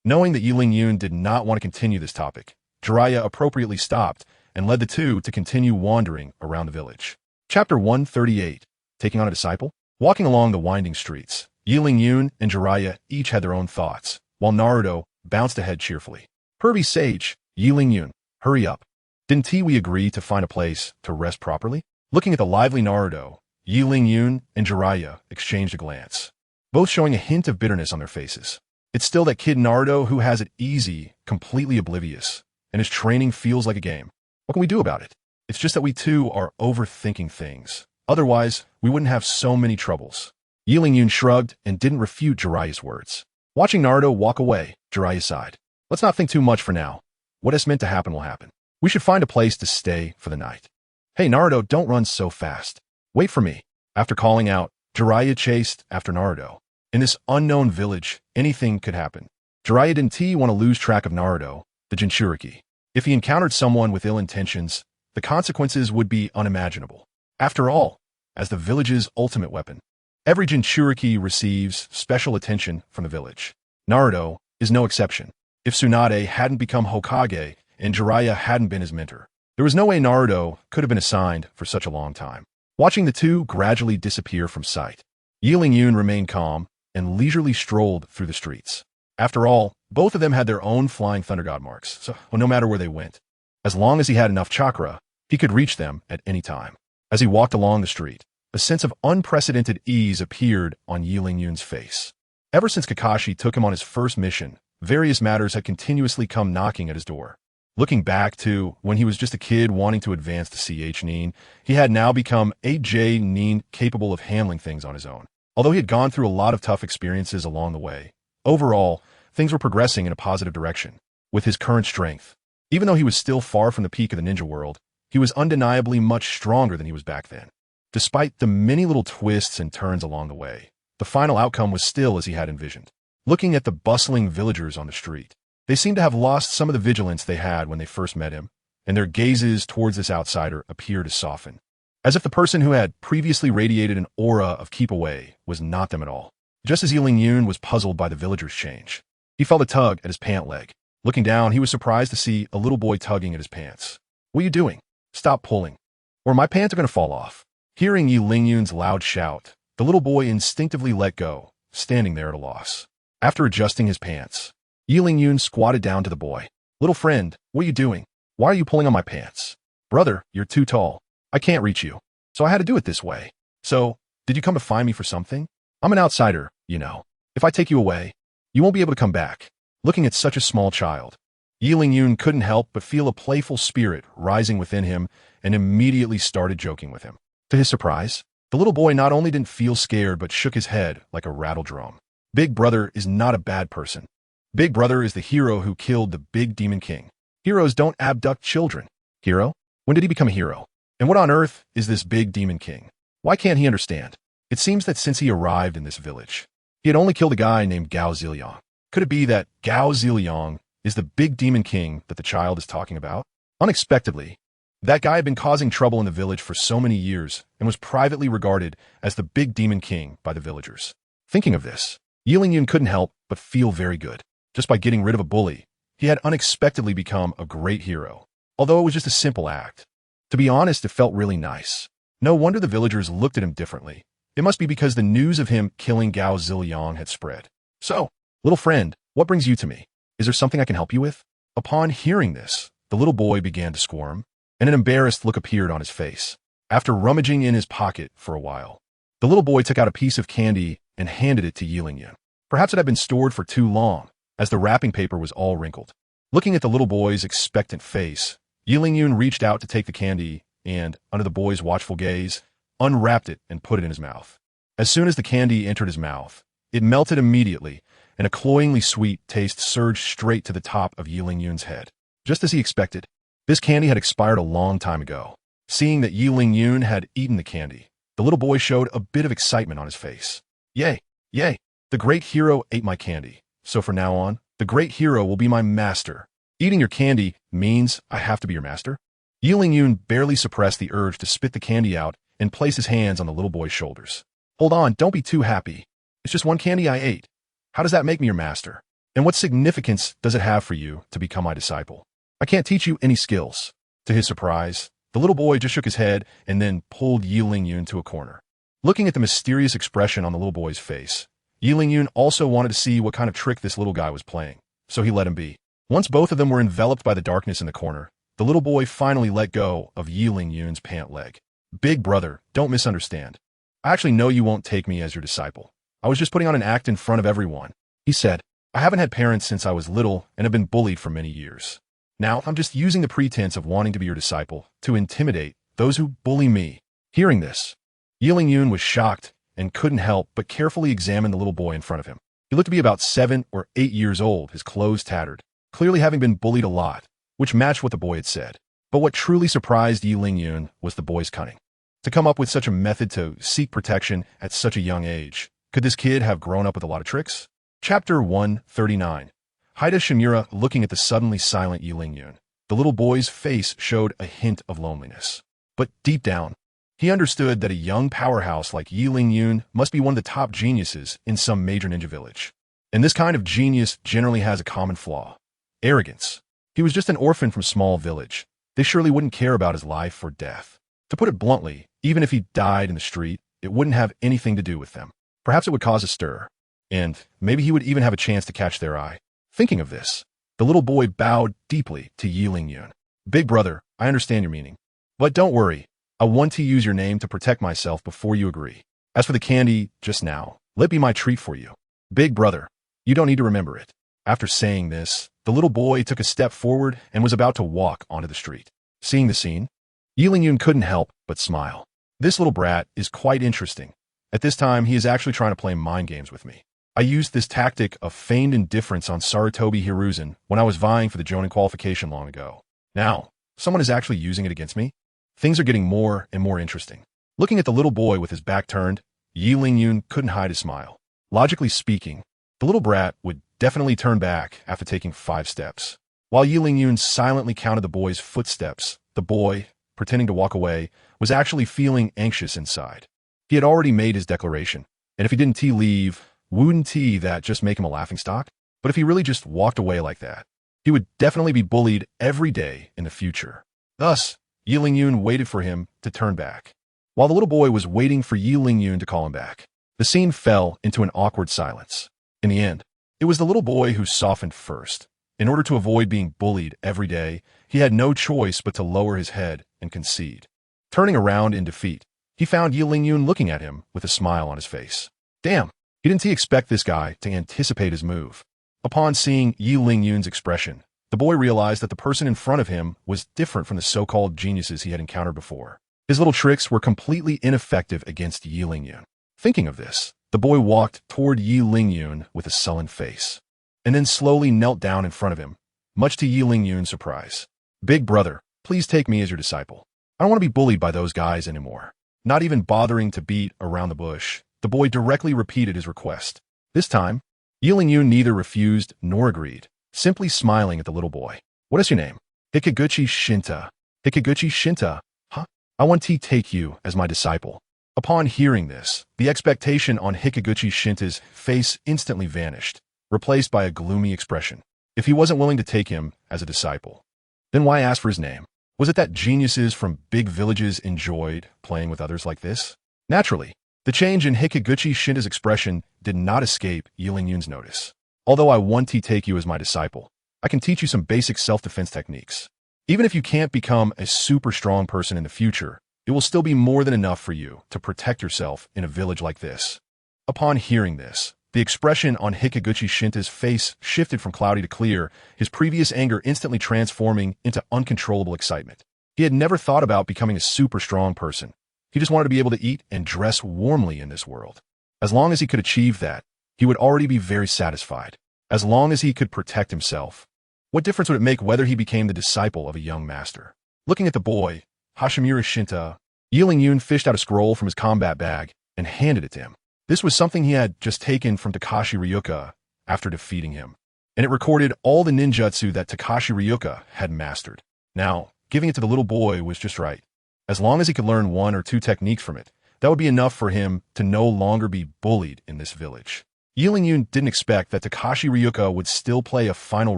Knowing that Yi Lingyun did not want to continue this topic, Jiraiya appropriately stopped and led the two to continue wandering around the village. Chapter 138, Taking on a Disciple? Walking along the winding streets, Yi Lingyun and Jiraiya each had their own thoughts, while Naruto bounced ahead cheerfully. Herbie Sage, Yi Lingyun, hurry up. Didn't we agree to find a place to rest properly? Looking at the lively Naruto, Yi Lingyun and Jiraiya exchanged a glance, both showing a hint of bitterness on their faces. It's still that kid Naruto who has it easy, completely oblivious, and his training feels like a game. What can we do about it? It's just that we too are overthinking things. Otherwise, we wouldn't have so many troubles. Yi Lingyun shrugged and didn't refute Jiraiya's words. Watching Naruto walk away, Jiraiya sighed. Let's not think too much for now. What is meant to happen will happen. We should find a place to stay for the night. Hey Naruto, don't run so fast. Wait for me. After calling out, Jiraiya chased after Naruto. In this unknown village, anything could happen. Jiraiya didn't want to lose track of Naruto, the Jinchuriki. If he encountered someone with ill intentions, the consequences would be unimaginable. After all, as the village's ultimate weapon, every Jinchuriki receives special attention from the village. Naruto is no exception. If Tsunade hadn't become Hokage and Jiraiya hadn't been his mentor, there was no way Naruto could have been assigned for such a long time. Watching the two gradually disappear from sight, Yi Lingyun remained calm and leisurely strolled through the streets. After all, both of them had their own flying thunder god marks, so no matter where they went, as long as he had enough chakra, he could reach them at any time. As he walked along the street, a sense of unprecedented ease appeared on Yi Lingyun's face. Ever since Kakashi took him on his first mission, various matters had continuously come knocking at his door. Looking back to when he was just a kid wanting to advance to CH Nin, he had now become AJ Nin, capable of handling things on his own. Although he had gone through a lot of tough experiences along the way, overall, things were progressing in a positive direction. With his current strength, even though he was still far from the peak of the ninja world, he was undeniably much stronger than he was back then. Despite the many little twists and turns along the way, the final outcome was still as he had envisioned. Looking at the bustling villagers on the street, they seemed to have lost some of the vigilance they had when they first met him, and their gazes towards this outsider appeared to soften, as if the person who had previously radiated an aura of keep away was not them at all. Just as Yi Lingyun was puzzled by the villagers' change, he felt a tug at his pant leg. Looking down, he was surprised to see a little boy tugging at his pants. What are you doing? Stop pulling, or my pants are going to fall off. Hearing Yi Lingyun's loud shout, the little boy instinctively let go, standing there at a loss. After adjusting his pants, Yun squatted down to the boy. Little friend, what are you doing? Why are you pulling on my pants? Brother, you're too tall. I can't reach you. So I had to do it this way. So, did you come to find me for something? I'm an outsider, you know. If I take you away, you won't be able to come back. Looking at such a small child, Yun couldn't help but feel a playful spirit rising within him and immediately started joking with him. To his surprise, the little boy not only didn't feel scared but shook his head like a rattle drum. Big Brother is not a bad person. Big Brother is the hero who killed the big demon king. Heroes don't abduct children. Hero? When did he become a hero? And what on earth is this big demon king? Why can't he understand? It seems that since he arrived in this village, he had only killed a guy named Gao Zilliang. Could it be that Gao Zilliang is the big demon king that the child is talking about? Unexpectedly, that guy had been causing trouble in the village for so many years and was privately regarded as the big demon king by the villagers. Thinking of this, Yun couldn't help but feel very good. Just by getting rid of a bully, he had unexpectedly become a great hero, although it was just a simple act. To be honest, it felt really nice. No wonder the villagers looked at him differently. It must be because the news of him killing Gao Zilliang had spread. So, little friend, what brings you to me? Is there something I can help you with? Upon hearing this, the little boy began to squirm, and an embarrassed look appeared on his face. After rummaging in his pocket for a while, the little boy took out a piece of candy and handed it to Yun. Perhaps it had been stored for too long, as the wrapping paper was all wrinkled. Looking at the little boy's expectant face, Yun reached out to take the candy and, under the boy's watchful gaze, unwrapped it and put it in his mouth. As soon as the candy entered his mouth, it melted immediately, and a cloyingly sweet taste surged straight to the top of Yun's head. Just as he expected, this candy had expired a long time ago. Seeing that Yun had eaten the candy, the little boy showed a bit of excitement on his face. Yay, yay, the great hero ate my candy. So from now on, the great hero will be my master. Eating your candy means I have to be your master? Yun barely suppressed the urge to spit the candy out and place his hands on the little boy's shoulders. Hold on, don't be too happy. It's just one candy I ate. How does that make me your master? And what significance does it have for you to become my disciple? I can't teach you any skills. To his surprise, the little boy just shook his head and then pulled Yun to a corner. Looking at the mysterious expression on the little boy's face, Yun also wanted to see what kind of trick this little guy was playing, so he let him be. Once both of them were enveloped by the darkness in the corner, the little boy finally let go of Yun's pant leg. Big Brother, don't misunderstand. I actually know you won't take me as your disciple. I was just putting on an act in front of everyone. He said, I haven't had parents since I was little and have been bullied for many years. Now I'm just using the pretense of wanting to be your disciple to intimidate those who bully me. Hearing this, Yun was shocked and couldn't help but carefully examine the little boy in front of him. He looked to be about 7 or 8 years old, his clothes tattered, clearly having been bullied a lot, which matched what the boy had said. But what truly surprised Yun was the boy's cunning. To come up with such a method to seek protection at such a young age. Could this kid have grown up with a lot of tricks? Chapter 139. Haida Shimura looking at the suddenly silent Yun. The little boy's face showed a hint of loneliness. But deep down, he understood that a young powerhouse like Yun must be one of the top geniuses in some major ninja village. And this kind of genius generally has a common flaw. Arrogance. He was just an orphan from a small village. They surely wouldn't care about his life or death. To put it bluntly, even if he died in the street, it wouldn't have anything to do with them. Perhaps it would cause a stir. And maybe he would even have a chance to catch their eye. Thinking of this, the little boy bowed deeply to Yun. Big Brother, I understand your meaning. But don't worry. I want to use your name to protect myself before you agree. As for the candy, just now, let be my treat for you. Big Brother, you don't need to remember it. After saying this, the little boy took a step forward and was about to walk onto the street. Seeing the scene, Yun couldn't help but smile. This little brat is quite interesting. At this time, he is actually trying to play mind games with me. I used this tactic of feigned indifference on Sarutobi Hiruzen when I was vying for the Jonin qualification long ago. Now, someone is actually using it against me? Things are getting more and more interesting. Looking at the little boy with his back turned, Yun couldn't hide his smile. Logically speaking, the little brat would definitely turn back after taking 5 steps. While Yun silently counted the boy's footsteps, the boy, pretending to walk away, was actually feeling anxious inside. He had already made his declaration, and if he didn't leave, wouldn't that just make him a laughingstock? But if he really just walked away like that, he would definitely be bullied every day in the future. Thus, Yun waited for him to turn back. While the little boy was waiting for Yun to call him back, the scene fell into an awkward silence. In the end, It was the little boy who softened first. In order to avoid being bullied every day, he had no choice but to lower his head and concede. Turning around in defeat, he found Yi Lingyun looking at him with a smile on his face. Damn, didn't he expect this guy to anticipate his move? Upon seeing Yi Lingyun's expression, the boy realized that the person in front of him was different from the so-called geniuses he had encountered before. His little tricks were completely ineffective against Yi Lingyun. Thinking of this, the boy walked toward Yi Lingyun with a sullen face, and then slowly knelt down in front of him, much to Yi Lingyun's surprise. Big brother, please take me as your disciple. I don't want to be bullied by those guys anymore. Not even bothering to beat around the bush, the boy directly repeated his request. This time, Yi Lingyun neither refused nor agreed, simply smiling at the little boy. What is your name? Hikaguchi Shinta. Hikaguchi Shinta? Huh? I want to take you as my disciple. Upon hearing this, the expectation on Hikaguchi Shinta's face instantly vanished, replaced by a gloomy expression. If he wasn't willing to take him as a disciple, then why ask for his name? Was it that geniuses from big villages enjoyed playing with others like this? Naturally, the change in Hikaguchi Shinta's expression did not escape Yi Lingyun's notice. Although I want to take you as my disciple, I can teach you some basic self-defense techniques. Even if you can't become a super strong person in the future, it will still be more than enough for you to protect yourself in a village like this. Upon hearing this, the expression on Hikaguchi Shinta's face shifted from cloudy to clear, his previous anger instantly transforming into uncontrollable excitement. He had never thought about becoming a super strong person. He just wanted to be able to eat and dress warmly in this world. As long as he could achieve that, he would already be very satisfied. As long as he could protect himself. What difference would it make whether he became the disciple of a young master? Looking at the boy, Hashimura Shinta, Yi Lingyun fished out a scroll from his combat bag and handed it to him. This was something he had just taken from Takashi Ryuka after defeating him, and it recorded all the ninjutsu that Takashi Ryuka had mastered. Now, giving it to the little boy was just right. As long as he could learn one or two techniques from it, that would be enough for him to no longer be bullied in this village. Yi Lingyun didn't expect that Takashi Ryuka would still play a final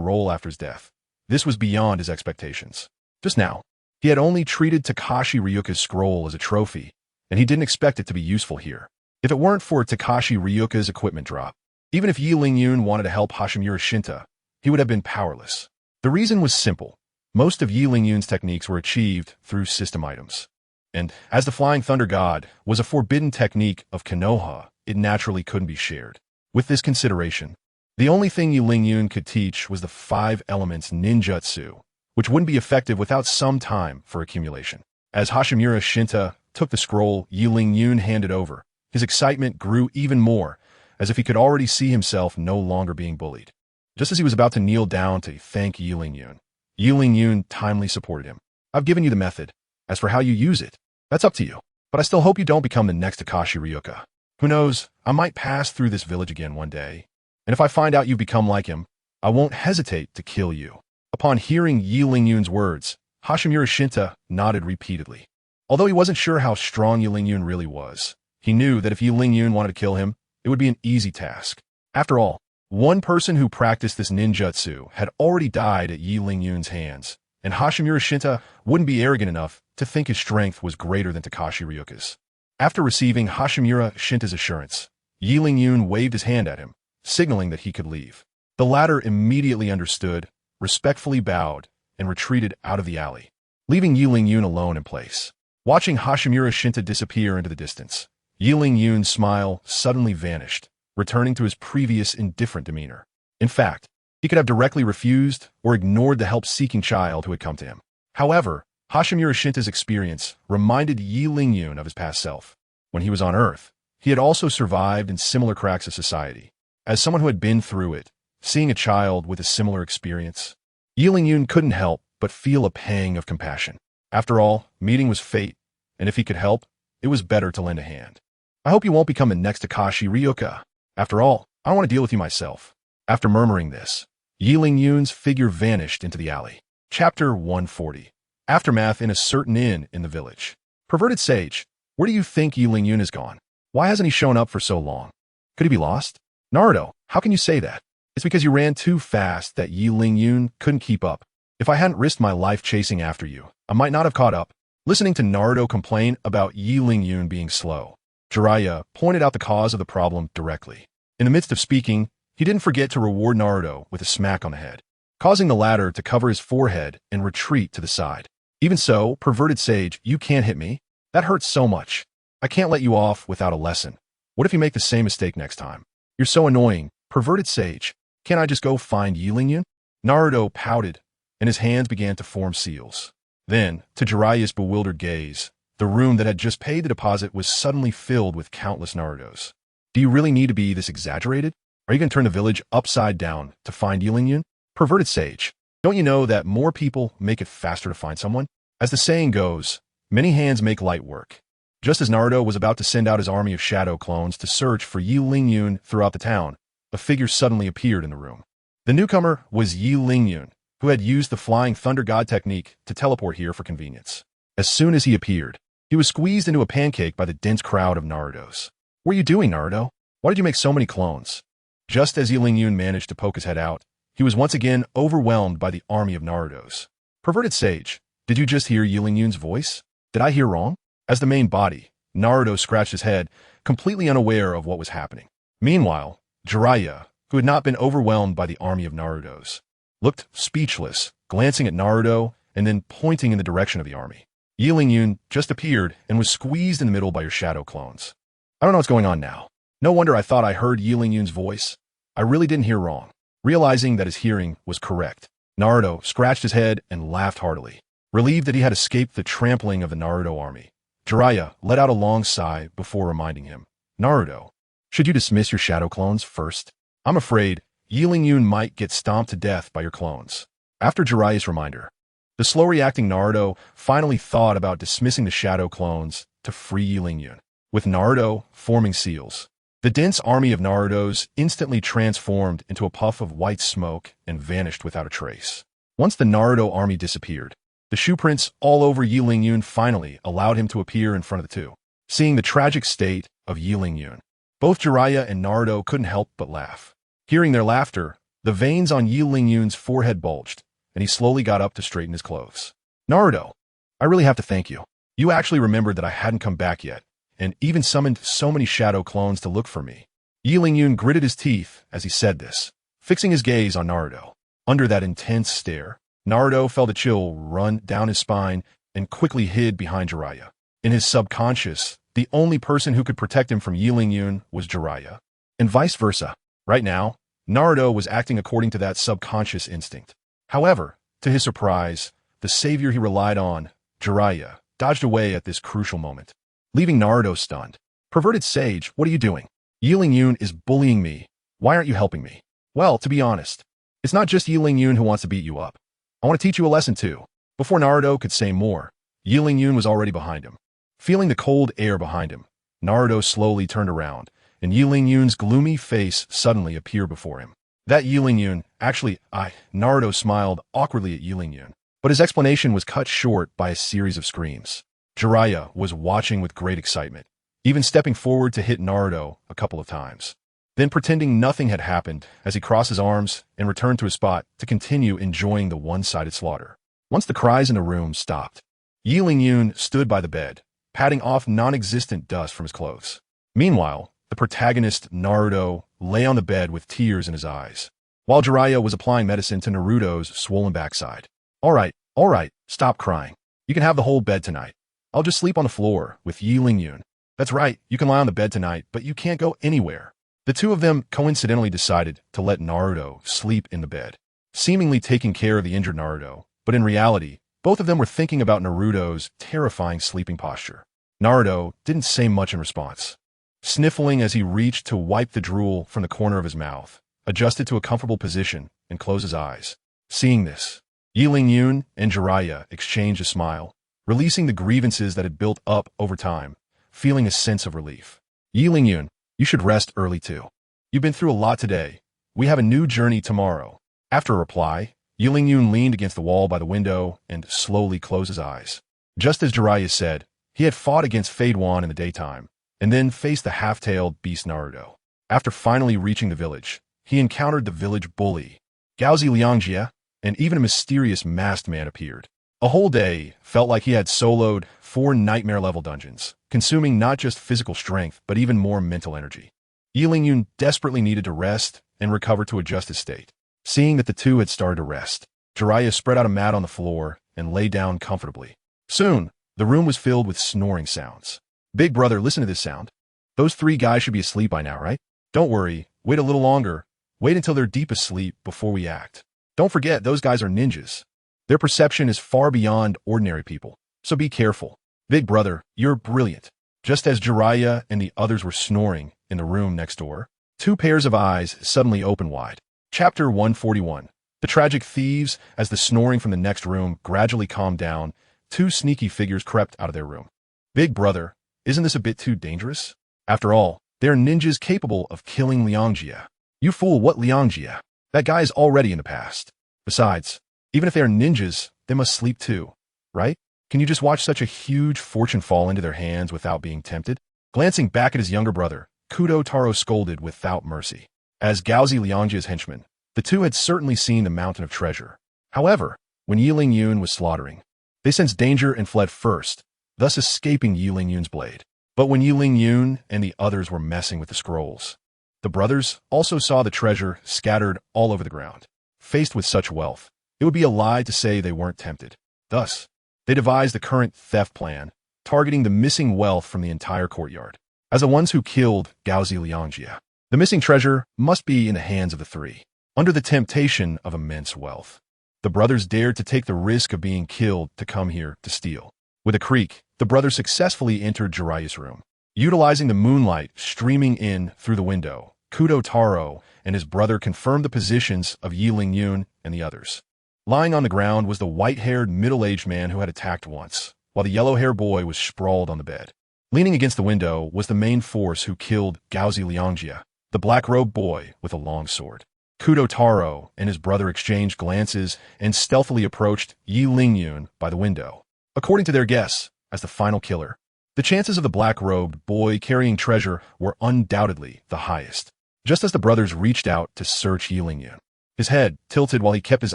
role after his death. This was beyond his expectations. Just now, he had only treated Takashi Ryuka's scroll as a trophy, and he didn't expect it to be useful here. If it weren't for Takashi Ryuka's equipment drop, even if Yi Lingyun wanted to help Hashimura Shinta, he would have been powerless. The reason was simple. Most of Yi Lingyun's techniques were achieved through system items. And as the Flying Thunder God was a forbidden technique of Konoha, it naturally couldn't be shared. With this consideration, the only thing Yi Lingyun could teach was the 5 elements ninjutsu, which wouldn't be effective without some time for accumulation. As Hashimura Shinta took the scroll Yi Lingyun handed over, his excitement grew even more, as if he could already see himself no longer being bullied. Just as he was about to kneel down to thank Yi Lingyun timely supported him. I've given you the method. As for how you use it, that's up to you. But I still hope you don't become the next Takashi Ryuka. Who knows, I might pass through this village again one day. And if I find out you've become like him, I won't hesitate to kill you. Upon hearing Yi Lingyun's words, Hashimura Shinta nodded repeatedly. Although he wasn't sure how strong Yi Lingyun really was, he knew that if Yi Lingyun wanted to kill him, it would be an easy task. After all, one person who practiced this ninjutsu had already died at Yi Lingyun's hands, and Hashimura Shinta wouldn't be arrogant enough to think his strength was greater than Takashi Ryuka's. After receiving Hashimura Shinta's assurance, Yi Lingyun waved his hand at him, signaling that he could leave. The latter immediately understood, respectfully bowed, and retreated out of the alley, leaving Yi Lingyun alone in place. Watching Hashimura Shinta disappear into the distance, Yi Lingyun's smile suddenly vanished, returning to his previous indifferent demeanor. In fact, he could have directly refused or ignored the help-seeking child who had come to him. However, Hashimura Shinta's experience reminded Yi Lingyun of his past self. When he was on Earth, he had also survived in similar cracks of society. As someone who had been through it, seeing a child with a similar experience, Yi Lingyun couldn't help but feel a pang of compassion. After all, meeting was fate, and if he could help, it was better to lend a hand. I hope you won't become the next Takashi Ryuka. After all, I want to deal with you myself. After murmuring this, Yi Lingyun's figure vanished into the alley. Chapter 140. Aftermath in a certain inn in the village. Perverted sage, where do you think Yi Lingyun has gone? Why hasn't he shown up for so long? Could he be lost? Naruto, how can you say that? It's because you ran too fast that Yi Lingyun couldn't keep up. If I hadn't risked my life chasing after you, I might not have caught up. Listening to Naruto complain about Yi Lingyun being slow, Jiraiya pointed out the cause of the problem directly. In the midst of speaking, he didn't forget to reward Naruto with a smack on the head, causing the latter to cover his forehead and retreat to the side. Even so, perverted sage, you can't hit me. That hurts so much. I can't let you off without a lesson. What if you make the same mistake next time? You're so annoying, perverted sage. Can't I just go find Qianren? Naruto pouted, and his hands began to form seals. Then, to Jiraiya's bewildered gaze, the room that had just paid the deposit was suddenly filled with countless Narutos. Do you really need to be this exaggerated? Are you going to turn the village upside down to find Qianren? Perverted sage. Don't you know that more people make it faster to find someone? As the saying goes, many hands make light work. Just as Naruto was about to send out his army of shadow clones to search for Qianren throughout the town, a figure suddenly appeared in the room. The newcomer was Qianren, who had used the Flying Thunder God technique to teleport here for convenience. As soon as he appeared, he was squeezed into a pancake by the dense crowd of Narutos. What are you doing, Naruto? Why did you make so many clones? Just as Qianren managed to poke his head out, he was once again overwhelmed by the army of Narutos. Perverted sage, did you just hear Qianren's voice? Did I hear wrong? As the main body, Naruto scratched his head, completely unaware of what was happening. Meanwhile, Jiraiya, who had not been overwhelmed by the army of Narutos, looked speechless, glancing at Naruto and then pointing in the direction of the army. Qianren just appeared and was squeezed in the middle by your shadow clones. I don't know what's going on now. No wonder I thought I heard Qianren's voice. I really didn't hear wrong. Realizing that his hearing was correct, Naruto scratched his head and laughed heartily, relieved that he had escaped the trampling of the Naruto army. Jiraiya let out a long sigh before reminding him, Naruto, should you dismiss your shadow clones first? I'm afraid Qianren might get stomped to death by your clones. After Jiraiya's reminder, the slow-reacting Naruto finally thought about dismissing the shadow clones to free Qianren. With Naruto forming seals, the dense army of Narutos instantly transformed into a puff of white smoke and vanished without a trace. Once the Naruto army disappeared, the shoe prints all over Qianren finally allowed him to appear in front of the two. Seeing the tragic state of Qianren, both Jiraiya and Naruto couldn't help but laugh. Hearing their laughter, the veins on Qianren's forehead bulged, and he slowly got up to straighten his clothes. Naruto, I really have to thank you. You actually remembered that I hadn't come back yet, and even summoned so many shadow clones to look for me. Qianren gritted his teeth as he said this, fixing his gaze on Naruto. Under that intense stare, Naruto felt a chill run down his spine and quickly hid behind Jiraiya. In his subconscious, the only person who could protect him from Qianren was Jiraiya, and vice versa. Right now, Naruto was acting according to that subconscious instinct. However, to his surprise, the savior he relied on, Jiraiya, dodged away at this crucial moment, leaving Naruto stunned. Perverted sage, what are you doing? Qianren is bullying me. Why aren't you helping me? Well, to be honest, it's not just Qianren who wants to beat you up. I want to teach you a lesson too. Before Naruto could say more, Qianren was already behind him. Feeling the cold air behind him, Naruto slowly turned around, and Qianren's gloomy face suddenly appeared before him. That Qianren, Naruto smiled awkwardly at Qianren, but his explanation was cut short by a series of screams. Jiraiya was watching with great excitement, even stepping forward to hit Naruto a couple of times, then pretending nothing had happened as he crossed his arms and returned to his spot to continue enjoying the one-sided slaughter. Once the cries in the room stopped, Qianren stood by the bed, patting off non-existent dust from his clothes. Meanwhile, the protagonist, Naruto, lay on the bed with tears in his eyes, while Jiraiya was applying medicine to Naruto's swollen backside. All right, stop crying. You can have the whole bed tonight. I'll just sleep on the floor with Qianren. That's right, you can lie on the bed tonight, but you can't go anywhere. The two of them coincidentally decided to let Naruto sleep in the bed, seemingly taking care of the injured Naruto, but in reality, both of them were thinking about Naruto's terrifying sleeping posture. Naruto didn't say much in response, sniffling as he reached to wipe the drool from the corner of his mouth, adjusted to a comfortable position, and closed his eyes. Seeing this, Qianren and Jiraiya exchanged a smile, releasing the grievances that had built up over time, feeling a sense of relief. Qianren, you should rest early too. You've been through a lot today. We have a new journey tomorrow. After a reply, Qianren leaned against the wall by the window and slowly closed his eyes. Just as Jiraiya said, he had fought against Fade Wan in the daytime, and then faced the half-tailed beast Naruto. After finally reaching the village, he encountered the village bully, Gaozi Liangjie, and even a mysterious masked man appeared. A whole day felt like he had soloed 4 nightmare-level dungeons, consuming not just physical strength, but even more mental energy. Qianren desperately needed to rest and recover to adjust his state. Seeing that the two had started to rest, Jiraiya spread out a mat on the floor and lay down comfortably. Soon, the room was filled with snoring sounds. Big brother, listen to this sound. Those three guys should be asleep by now, right? Don't worry, wait a little longer. Wait until they're deep asleep before we act. Don't forget, those guys are ninjas. Their perception is far beyond ordinary people, so be careful. Big brother, you're brilliant. Just as Jiraiya and the others were snoring in the room next door, two pairs of eyes suddenly opened wide. Chapter 141. The tragic thieves. As the snoring from the next room gradually calmed down, two sneaky figures crept out of their room. Big brother, isn't this a bit too dangerous? After all, they're ninjas capable of killing Liangjie. You fool, what Liangjie? That guy is already in the past. Besides, even if they are ninjas, they must sleep too, right? Can you just watch such a huge fortune fall into their hands without being tempted? Glancing back at his younger brother, Kudo Taro scolded without mercy. As Gaozi Liangjie's henchmen, the two had certainly seen the mountain of treasure. However, when Yi Lingyun was slaughtering, they sensed danger and fled first, thus escaping Yi Lingyun's blade. But when Yi Lingyun and the others were messing with the scrolls, the brothers also saw the treasure scattered all over the ground. Faced with such wealth, it would be a lie to say they weren't tempted. Thus, they devised the current theft plan, targeting the missing wealth from the entire courtyard. As the ones who killed Gaozi Liangjie, the missing treasure must be in the hands of the three. Under the temptation of immense wealth, the brothers dared to take the risk of being killed to come here to steal. With a creak, the brothers successfully entered Jiraiya's room. Utilizing the moonlight streaming in through the window, Kudo Taro and his brother confirmed the positions of Yi Lingyun and the others. Lying on the ground was the white-haired, middle-aged man who had attacked once, while the yellow-haired boy was sprawled on the bed. Leaning against the window was the main force who killed Gaozi Liangjie, the black-robed boy with a long sword. Kudo Taro and his brother exchanged glances and stealthily approached Yi Lingyun by the window. According to their guess, as the final killer, the chances of the black-robed boy carrying treasure were undoubtedly the highest. Just as the brothers reached out to search Yi Lingyun, his head tilted while he kept his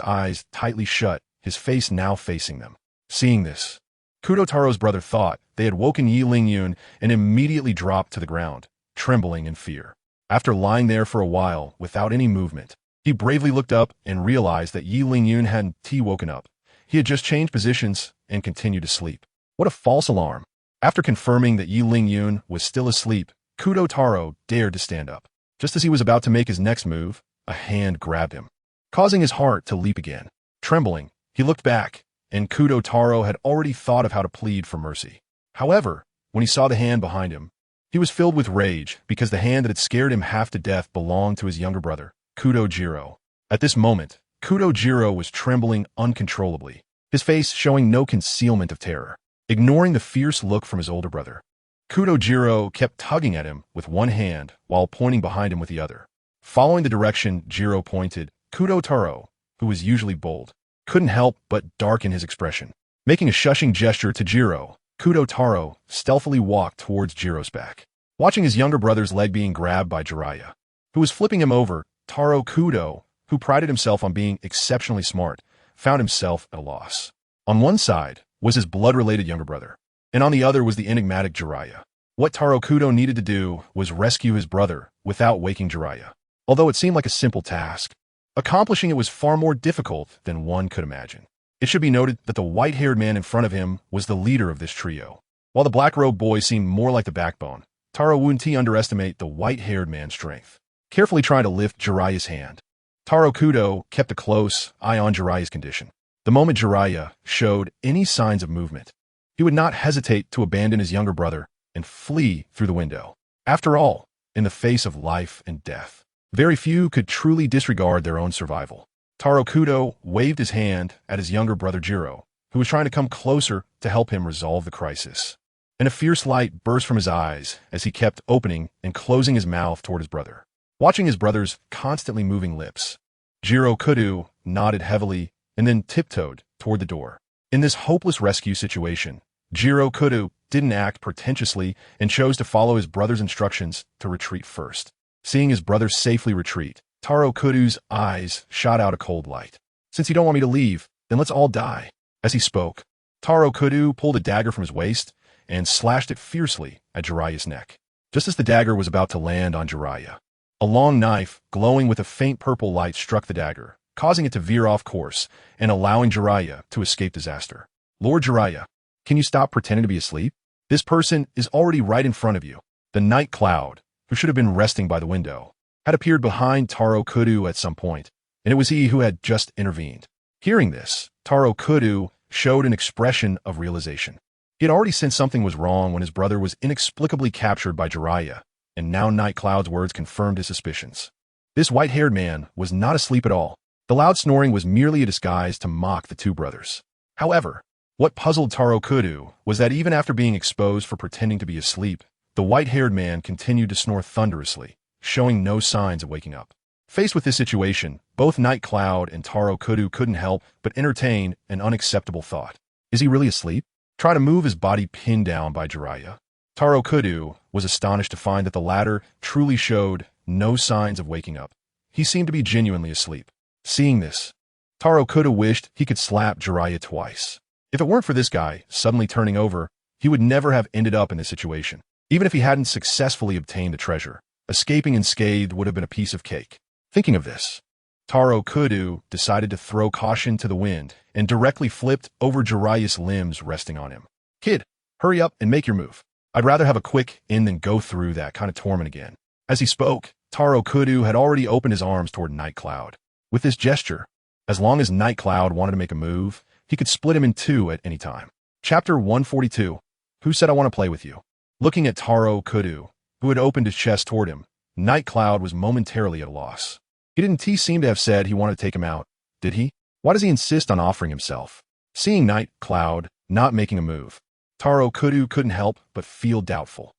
eyes tightly shut, his face now facing them. Seeing this, Kudo Taro's brother thought they had woken Yi Lingyun and immediately dropped to the ground, trembling in fear. After lying there for a while without any movement, he bravely looked up and realized that Yi Lingyun hadn't woken up. He had just changed positions and continued to sleep. What a false alarm. After confirming that Yi Lingyun was still asleep, Kudo Taro dared to stand up. Just as he was about to make his next move, a hand grabbed him, causing his heart to leap again. Trembling, he looked back, and Kudo Taro had already thought of how to plead for mercy. However, when he saw the hand behind him, he was filled with rage because the hand that had scared him half to death belonged to his younger brother, Kudo Jiro. At this moment, Kudo Jiro was trembling uncontrollably, his face showing no concealment of terror. Ignoring the fierce look from his older brother, Kudo Jiro kept tugging at him with one hand while pointing behind him with the other. Following the direction Jiro pointed, Kudo Taro, who was usually bold, couldn't help but darken his expression. Making a shushing gesture to Jiro, Kudo Taro stealthily walked towards Jiro's back. Watching his younger brother's leg being grabbed by Jiraiya, who was flipping him over, Taro Kudo, who prided himself on being exceptionally smart, found himself at a loss. On one side was his blood-related younger brother, and on the other was the enigmatic Jiraiya. What Taro Kudo needed to do was rescue his brother without waking Jiraiya. Although it seemed like a simple task, accomplishing it was far more difficult than one could imagine. It should be noted that the white-haired man in front of him was the leader of this trio. While the black-robed boy seemed more like the backbone, Taro wouldn't underestimate the white-haired man's strength. Carefully trying to lift Jiraiya's hand, Taro Kudo kept a close eye on Jiraiya's condition. The moment Jiraiya showed any signs of movement, he would not hesitate to abandon his younger brother and flee through the window. After all, in the face of life and death, very few could truly disregard their own survival. Taro Kudo waved his hand at his younger brother Jiro, who was trying to come closer to help him resolve the crisis. And a fierce light burst from his eyes as he kept opening and closing his mouth toward his brother. Watching his brother's constantly moving lips, Jiro Kudo nodded heavily and then tiptoed toward the door. In this hopeless rescue situation, Jiro Kudo didn't act pretentiously and chose to follow his brother's instructions to retreat first. Seeing his brother safely retreat, Taro Kudo's eyes shot out a cold light. Since you don't want me to leave, then let's all die. As he spoke, Taro Kudo pulled a dagger from his waist and slashed it fiercely at Jiraiya's neck. Just as the dagger was about to land on Jiraiya, A long knife, glowing with a faint purple light, struck the dagger, causing it to veer off course and allowing Jiraiya to escape disaster. Lord Jiraiya, can you stop pretending to be asleep? This person is already right in front of you. The night cloud, who should have been resting by the window, had appeared behind Taro Kudo at some point, and it was he who had just intervened. Hearing this, Taro Kudo showed an expression of realization. He had already sensed something was wrong when his brother was inexplicably captured by Jiraiya, and now Night Cloud's words confirmed his suspicions. This white-haired man was not asleep at all. The loud snoring was merely a disguise to mock the two brothers. However, what puzzled Taro Kudo was that even after being exposed for pretending to be asleep, the white-haired man continued to snore thunderously, showing no signs of waking up. Faced with this situation, both Night Cloud and Taro Kudo couldn't help but entertain an unacceptable thought. Is he really asleep? Try to move his body pinned down by Jiraiya. Taro Kudo was astonished to find that the latter truly showed no signs of waking up. He seemed to be genuinely asleep. Seeing this, Taro Kudo wished he could slap Jiraiya twice. If it weren't for this guy suddenly turning over, he would never have ended up in this situation. Even if he hadn't successfully obtained the treasure, escaping unscathed would have been a piece of cake. Thinking of this, Taro Kudo decided to throw caution to the wind and directly flipped over Jiraiya's limbs resting on him. Kid, hurry up and make your move. I'd rather have a quick in than go through that kind of torment again. As he spoke, Taro Kudo had already opened his arms toward Night Cloud. With this gesture, as long as Night Cloud wanted to make a move, he could split him in two at any time. Chapter 142. Who said I want to play with you? Looking at Taro Kudo, who had opened his chest toward him, Night Cloud was momentarily at a loss. He seem to have said he wanted to take him out, did he? Why does he insist on offering himself? Seeing Night Cloud not making a move, Taro Kudo couldn't help but feel doubtful.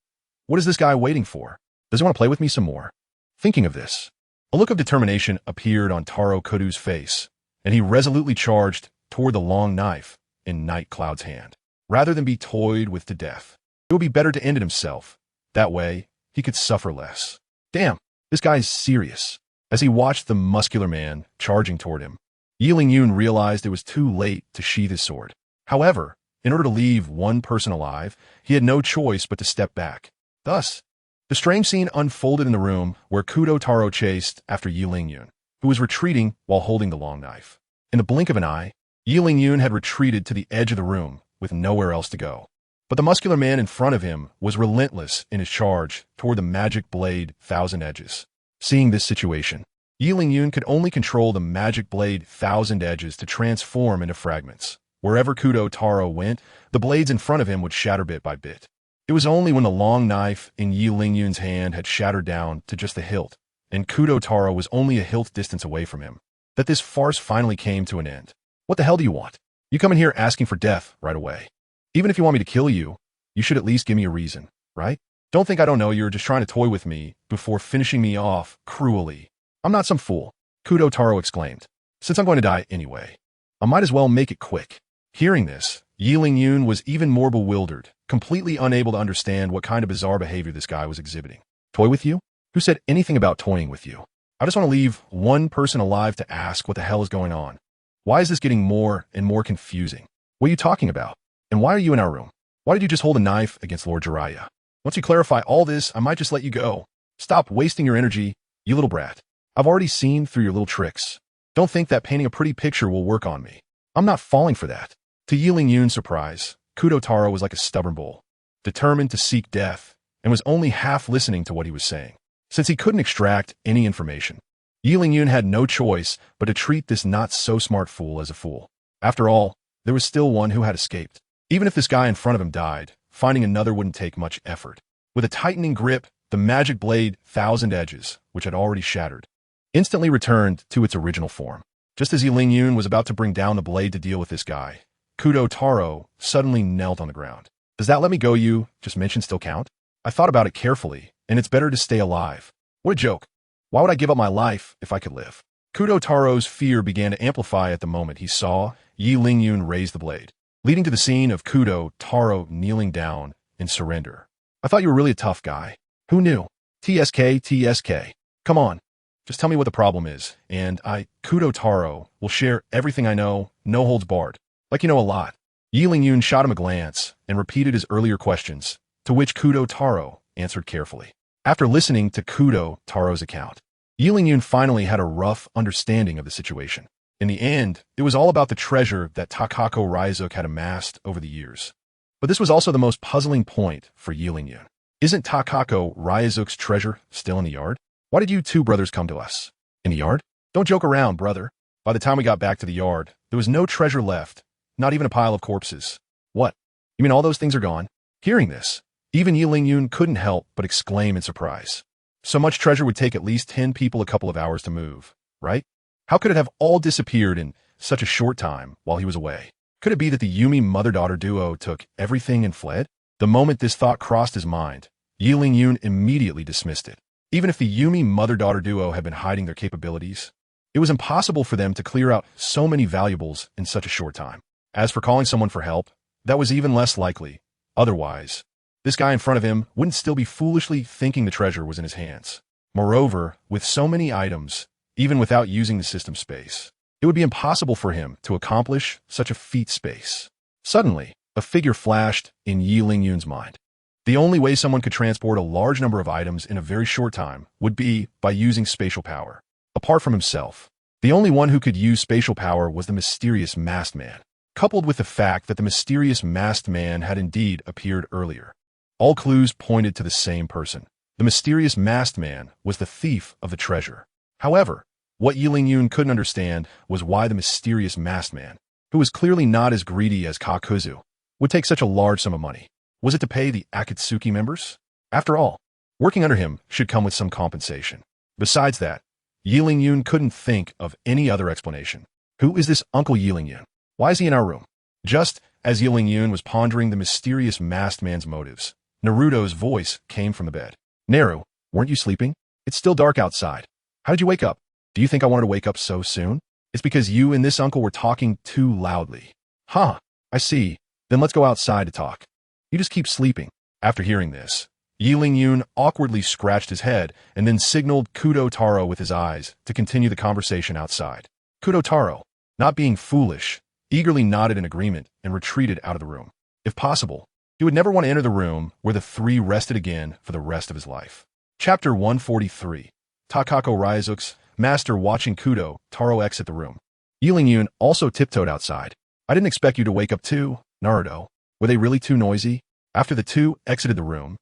What is this guy waiting for? Does he want to play with me some more? Thinking of this, a look of determination appeared on Taro Kudo's face, and he resolutely charged toward the long knife in Night Cloud's hand. Rather than be toyed with to death, it would be better to end it himself. That way, he could suffer less. Damn, this guy is serious. As he watched the muscular man charging toward him, Qianren realized it was too late to sheath his sword. However, in order to leave one person alive, he had no choice but to step back. Thus, the strange scene unfolded in the room where Kudo Taro chased after Qianren, who was retreating while holding the long knife. In the blink of an eye, Qianren had retreated to the edge of the room with nowhere else to go. But the muscular man in front of him was relentless in his charge toward the magic blade Thousand Edges. Seeing this situation, Qianren could only control the magic blade Thousand Edges to transform into fragments. Wherever Kudo Taro went, the blades in front of him would shatter bit by bit. It was only when the long knife in Qianren's hand had shattered down to just the hilt, and Kudo Taro was only a hilt distance away from him, that this farce finally came to an end. What the hell do you want? You come in here asking for death right away. Even if you want me to kill you, you should at least give me a reason, right? Don't think I don't know you're just trying to toy with me before finishing me off cruelly. I'm not some fool, Kudo Taro exclaimed. Since I'm going to die anyway, I might as well make it quick. Hearing this, Qianren was even more bewildered, completely unable to understand what kind of bizarre behavior this guy was exhibiting. Toy with you? Who said anything about toying with you? I just want to leave one person alive to ask what the hell is going on. Why is this getting more and more confusing? What are you talking about? And why are you in our room? Why did you just hold a knife against Lord Jiraiya? Once you clarify all this, I might just let you go. Stop wasting your energy, you little brat. I've already seen through your little tricks. Don't think that painting a pretty picture will work on me. I'm not falling for that. To Qianren's surprise, Kudo Taro was like a stubborn bull, determined to seek death, and was only half listening to what he was saying. Since he couldn't extract any information, Qianren had no choice but to treat this not-so-smart fool as a fool. After all, there was still one who had escaped. Even if this guy in front of him died, finding another wouldn't take much effort. With a tightening grip, the magic blade Thousand Edges, which had already shattered, instantly returned to its original form. Just as Qianren was about to bring down the blade to deal with this guy, Kudo Taro suddenly knelt on the ground. Does that let me go you just mentioned still count? I thought about it carefully, and it's better to stay alive. What a joke. Why would I give up my life if I could live? Kudo Taro's fear began to amplify at the moment he saw Qianren raise the blade, leading to the scene of Kudo Taro kneeling down in surrender. I thought you were really a tough guy. Who knew? TSK. Come on. Just tell me what the problem is, and Kudo Taro, will share everything I know, no holds barred. Like you know a lot. Qianren shot him a glance and repeated his earlier questions, to which Kudo Taro answered carefully. After listening to Kudo Taro's account, Yun finally had a rough understanding of the situation. In the end, it was all about the treasure that Takako Ryuzoku had amassed over the years. But this was also the most puzzling point for Yun. Isn't Takako Ryuzoku's treasure still in the yard? Why did you two brothers come to us? In the yard? Don't joke around, brother. By the time we got back to the yard, there was no treasure left, not even a pile of corpses. What? You mean all those things are gone? Hearing this, even Yun couldn't help but exclaim in surprise. So much treasure would take at least 10 people a couple of hours to move, right? How could it have all disappeared in such a short time while he was away? Could it be that the Yumi mother-daughter duo took everything and fled? The moment this thought crossed his mind, Yun immediately dismissed it. Even if the Yumi mother-daughter duo had been hiding their capabilities, it was impossible for them to clear out so many valuables in such a short time. As for calling someone for help, that was even less likely. Otherwise, this guy in front of him wouldn't still be foolishly thinking the treasure was in his hands. Moreover, with so many items, even without using the system space, it would be impossible for him to accomplish such a feat space. Suddenly, a figure flashed in Yun's mind. The only way someone could transport a large number of items in a very short time would be by using spatial power. Apart from himself, the only one who could use spatial power was the mysterious masked man. Coupled with the fact that the mysterious masked man had indeed appeared earlier, all clues pointed to the same person. The mysterious masked man was the thief of the treasure. However, what Yun couldn't understand was why the mysterious masked man, who was clearly not as greedy as Kakuzu, would take such a large sum of money. Was it to pay the Akatsuki members? After all, working under him should come with some compensation. Besides that, Yun couldn't think of any other explanation. Who is this Uncle Yun? Why is he in our room? Just as Yun was pondering the mysterious masked man's motives, Naruto's voice came from the bed. Naru, weren't you sleeping? It's still dark outside. How did you wake up? Do you think I wanted to wake up so soon? It's because you and this uncle were talking too loudly. Huh, I see. Then let's go outside to talk. You just keep sleeping. After hearing this, Yun awkwardly scratched his head and then signaled Kudo Taro with his eyes to continue the conversation outside. Kudo Taro, not being foolish, eagerly nodded in agreement and retreated out of the room. If possible, he would never want to enter the room where the three rested again for the rest of his life. Chapter 143. Takako Ryuzoku's master watching Kudo Taro exit the room. Yun also tiptoed outside. I didn't expect you to wake up too, Naruto. Were they really too noisy? After the two exited the room,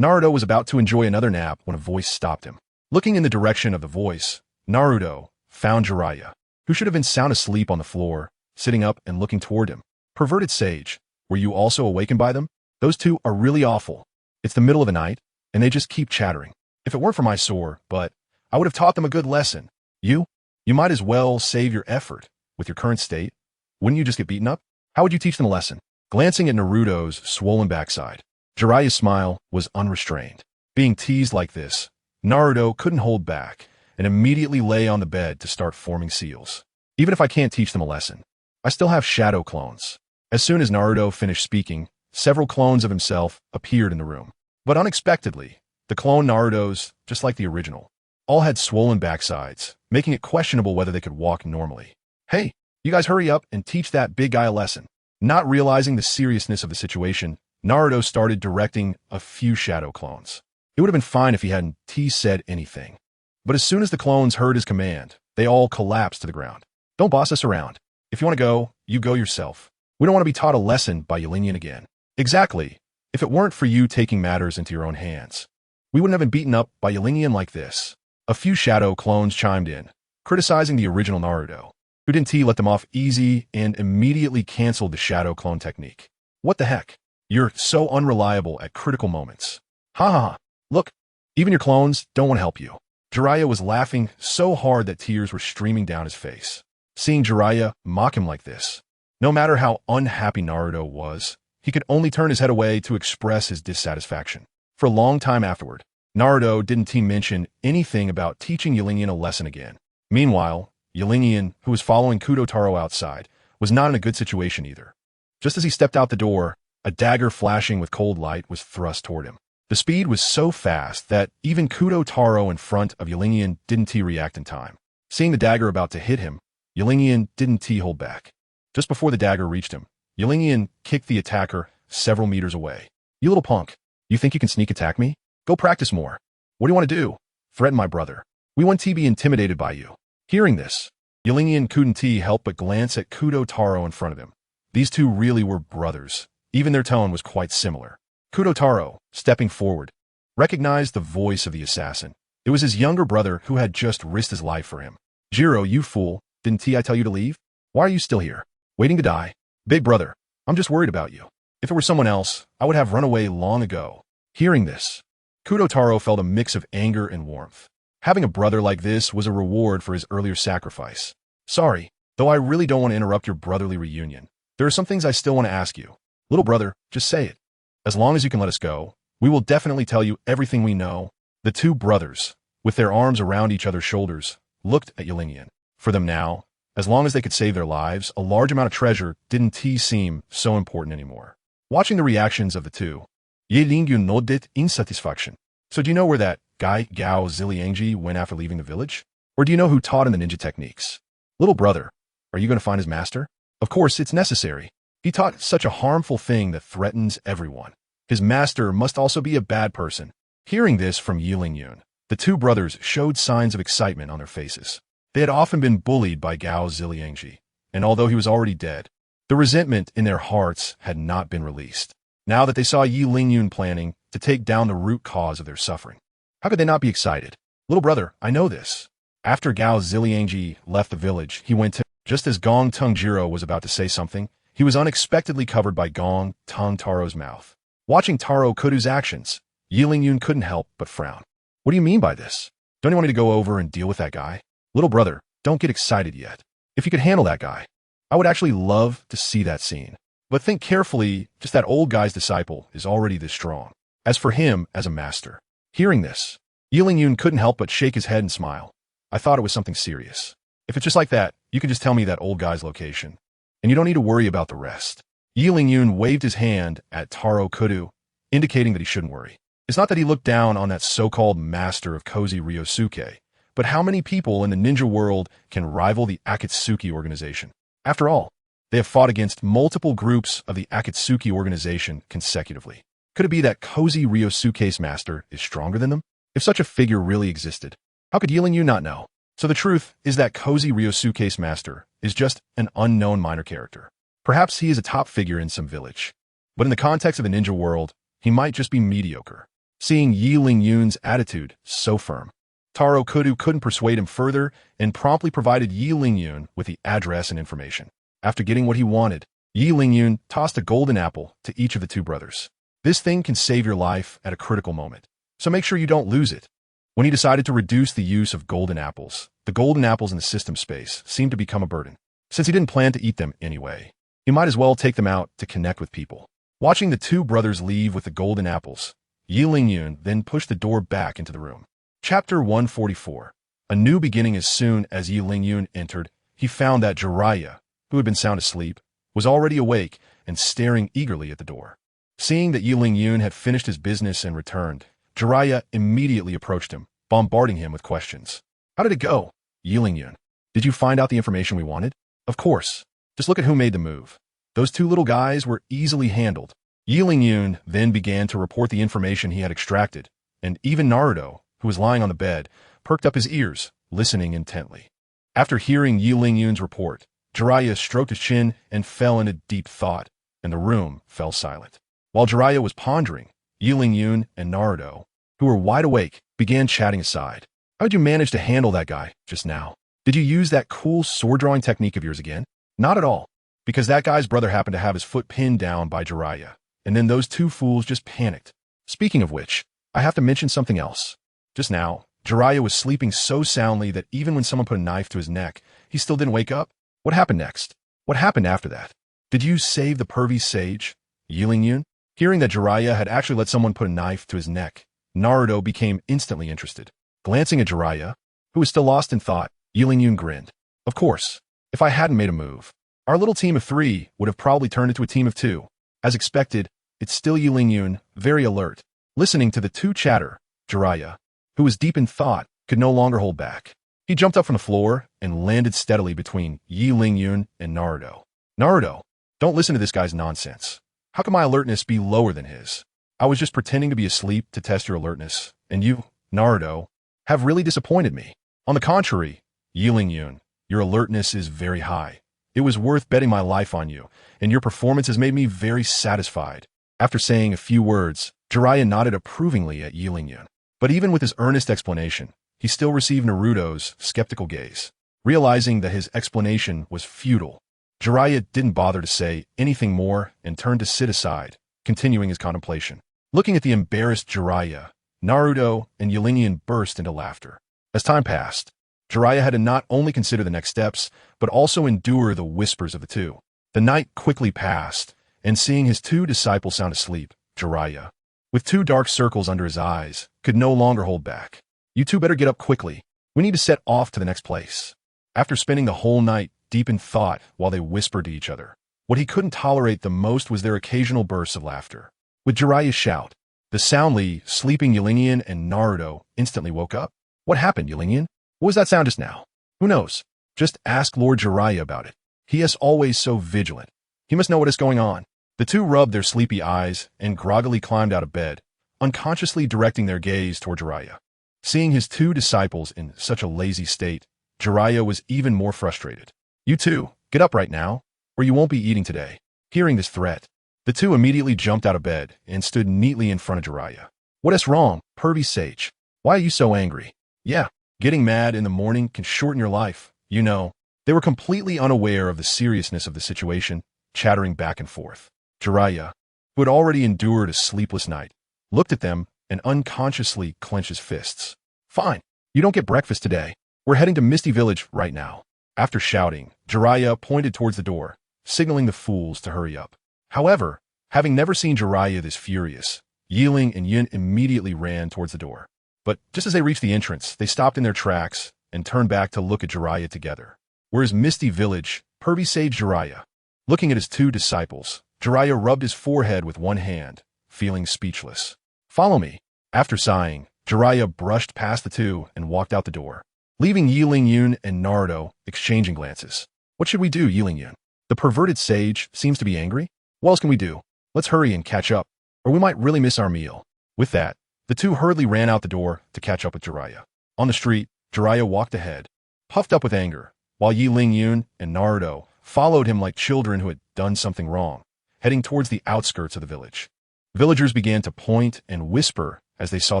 Naruto was about to enjoy another nap when a voice stopped him. Looking in the direction of the voice, Naruto found Jiraiya, who should have been sound asleep on the floor, sitting up and looking toward him. Perverted sage, were you also awakened by them? Those two are really awful. It's the middle of the night, and they just keep chattering. If it weren't for my sword, but I would have taught them a good lesson. You might as well save your effort. With your current state, wouldn't you just get beaten up? How would you teach them a lesson? Glancing at Naruto's swollen backside, Jiraiya's smile was unrestrained. Being teased like this, Naruto couldn't hold back and immediately lay on the bed to start forming seals. Even if I can't teach them a lesson, I still have shadow clones. As soon as Naruto finished speaking, several clones of himself appeared in the room. But unexpectedly, the clone Naruto's, just like the original, all had swollen backsides, making it questionable whether they could walk normally. Hey, you guys hurry up and teach that big guy a lesson. Not realizing the seriousness of the situation, Naruto started directing a few shadow clones. It would have been fine if he hadn't said anything. But as soon as the clones heard his command, they all collapsed to the ground. Don't boss us around. If you want to go, you go yourself. We don't want to be taught a lesson by Yulinian again. Exactly. If it weren't for you taking matters into your own hands, we wouldn't have been beaten up by Yulinian like this. A few shadow clones chimed in, criticizing the original Naruto, who didn't let them off easy and immediately canceled the shadow clone technique. What the heck? You're so unreliable at critical moments. Ha ha ha. Look, even your clones don't want to help you. Jiraiya was laughing so hard that tears were streaming down his face. Seeing Jiraiya mock him like this, no matter how unhappy Naruto was, he could only turn his head away to express his dissatisfaction. For a long time afterward, Naruto didn't mention anything about teaching Yulinian a lesson again. Meanwhile, Yulinian, who was following Kudo Taro outside, was not in a good situation either. Just as he stepped out the door, a dagger flashing with cold light was thrust toward him. The speed was so fast that even Kudo Taro in front of Yulinian didn't react in time. Seeing the dagger about to hit him, Yulinian didn't hold back. Just before the dagger reached him, Yulinian kicked the attacker several meters away. You little punk, you think you can sneak attack me? Go practice more. What do you want to do? Threaten my brother. We want to be intimidated by you. Hearing this, Yilingyan couldn't help but glance at Kudo Taro in front of him. These two really were brothers. Even their tone was quite similar. Kudo Taro, stepping forward, recognized the voice of the assassin. It was his younger brother who had just risked his life for him. Jiro, you fool, didn't I tell you to leave? Why are you still here? Waiting to die? Big brother, I'm just worried about you. If it were someone else, I would have run away long ago. Hearing this, Kudo Taro felt a mix of anger and warmth. Having a brother like this was a reward for his earlier sacrifice. Sorry, though I really don't want to interrupt your brotherly reunion. There are some things I still want to ask you. Little brother, just say it. As long as you can let us go, we will definitely tell you everything we know. The two brothers, with their arms around each other's shoulders, looked at Yilingyan. For them now, as long as they could save their lives, a large amount of treasure didn't seem so important anymore. Watching the reactions of the two, Yilingyan nodded in satisfaction. So do you know where that guy Gao Ziliangji went after leaving the village? Or do you know who taught him the ninja techniques? Little brother, are you going to find his master? Of course, it's necessary. He taught such a harmful thing that threatens everyone. His master must also be a bad person. Hearing this from Yilingyan, the two brothers showed signs of excitement on their faces. They had often been bullied by Gao Ziliangji, and although he was already dead, the resentment in their hearts had not been released. Now that they saw Yilingyan planning to take down the root cause of their suffering, how could they not be excited? Little brother, I know this. After Gao Ziliangji left the village, he went to, just as Gong Tung Jiro was about to say something, he was unexpectedly covered by Gong Tung Taro's mouth. Watching Taro Kudu's actions, Yilingyan couldn't help but frown. What do you mean by this? Don't you want me to go over and deal with that guy? Little brother, don't get excited yet. If you could handle that guy, I would actually love to see that scene. But think carefully, just that old guy's disciple is already this strong. As for him as a master. Hearing this, Yilingyan couldn't help but shake his head and smile. I thought it was something serious. If it's just like that, you can just tell me that old guy's location. And you don't need to worry about the rest. Yilingyan waved his hand at Taro Kudu, indicating that he shouldn't worry. It's not that he looked down on that so-called master of Kozi Ryosuke, but how many people in the ninja world can rival the Akatsuki organization? After all, they have fought against multiple groups of the Akatsuki organization consecutively. Could it be that Kozi Ryosuke's master is stronger than them? If such a figure really existed, how could Yilingyan not know? So the truth is that Kozi Ryosuke's master is just an unknown minor character. Perhaps he is a top figure in some village. But in the context of the ninja world, he might just be mediocre. Seeing Yilingyan's attitude so firm, Taro Kudu couldn't persuade him further and promptly provided Yilingyan with the address and information. After getting what he wanted, Yilingyan tossed a golden apple to each of the two brothers. This thing can save your life at a critical moment, so make sure you don't lose it. When he decided to reduce the use of golden apples, the golden apples in the system space seemed to become a burden. Since he didn't plan to eat them anyway, he might as well take them out to connect with people. Watching the two brothers leave with the golden apples, Yilingyan then pushed the door back into the room. Chapter 144. A new beginning. As soon as Yilingyan entered, he found that Jiraiya, who had been sound asleep, was already awake and staring eagerly at the door. Seeing that Yilingyan had finished his business and returned, Jiraiya immediately approached him, bombarding him with questions. How did it go? Yilingyan, did you find out the information we wanted? Of course. Just look at who made the move. Those two little guys were easily handled. Yilingyan then began to report the information he had extracted, and even Naruto, who was lying on the bed, perked up his ears, listening intently. After hearing Yilingyan's report, Jiraiya stroked his chin and fell into deep thought, and the room fell silent. While Jiraiya was pondering, Yilingyan and Naruto, who were wide awake, began chatting aside. How did you manage to handle that guy just now? Did you use that cool sword-drawing technique of yours again? Not at all, because that guy's brother happened to have his foot pinned down by Jiraiya, and then those two fools just panicked. Speaking of which, I have to mention something else. Just now, Jiraiya was sleeping so soundly that even when someone put a knife to his neck, he still didn't wake up. What happened next? What happened after that? Did you save the pervy sage? Yilingyan? Hearing that Jiraiya had actually let someone put a knife to his neck, Naruto became instantly interested. Glancing at Jiraiya, who was still lost in thought, Yilingyan grinned. Of course, if I hadn't made a move, our little team of 3 would have probably turned into a team of 2. As expected, it's still Yilingyan, very alert. Listening to the two chatter, Jiraiya, who was deep in thought, could no longer hold back. He jumped up from the floor and landed steadily between Yilingyan and Naruto. Naruto, don't listen to this guy's nonsense. How can my alertness be lower than his? I was just pretending to be asleep to test your alertness, and you Naruto, have really disappointed me. On the contrary, Yun, your alertness is very high. It was worth betting my life on you, and your performance has made me very satisfied. After saying a few words, Jiraiya nodded approvingly at Yun. But even with his earnest explanation, he still received Naruto's skeptical gaze. Realizing that his explanation was futile, Jiraiya didn't bother to say anything more and turned to sit aside, continuing his contemplation. Looking at the embarrassed Jiraiya, Naruto and Yun burst into laughter. As time passed, Jiraiya had to not only consider the next steps, but also endure the whispers of the two. The night quickly passed, and seeing his two disciples sound asleep, Jiraiya, with two dark circles under his eyes, could no longer hold back. You two better get up quickly. We need to set off to the next place. After spending the whole night deep in thought while they whispered to each other, what he couldn't tolerate the most was their occasional bursts of laughter. With Jiraiya's shout, the soundly sleeping Yun and Naruto instantly woke up. What happened, Yun? What was that sound just now? Who knows? Just ask Lord Jiraiya about it. He is always so vigilant. He must know what is going on. The two rubbed their sleepy eyes and groggily climbed out of bed, unconsciously directing their gaze toward Jiraiya. Seeing his two disciples in such a lazy state, Jiraiya was even more frustrated. You two, get up right now, or you won't be eating today. Hearing this threat, the two immediately jumped out of bed and stood neatly in front of Jiraiya. What is wrong, pervy sage? Why are you so angry? Yeah, getting mad in the morning can shorten your life, you know. They were completely unaware of the seriousness of the situation, chattering back and forth. Jiraiya, who had already endured a sleepless night, looked at them and unconsciously clenched his fists. Fine, you don't get breakfast today. We're heading to Misty Village right now. After shouting, Jiraiya pointed towards the door, signaling the fools to hurry up. However, having never seen Jiraiya this furious, Yun and Yun immediately ran towards the door. But just as they reached the entrance, they stopped in their tracks and turned back to look at Jiraiya together. Whereas Misty Village, pervy sage Jiraiya. Looking at his two disciples, Jiraiya rubbed his forehead with one hand, feeling speechless. Follow me. After sighing, Jiraiya brushed past the two and walked out the door, leaving Yun and Naruto exchanging glances. What should we do, Yun? The perverted sage seems to be angry? What else can we do? Let's hurry and catch up, or we might really miss our meal. With that, the two hurriedly ran out the door to catch up with Jiraiya. On the street, Jiraiya walked ahead, puffed up with anger, while Yun and Naruto followed him like children who had done something wrong, heading towards the outskirts of the village. Villagers began to point and whisper as they saw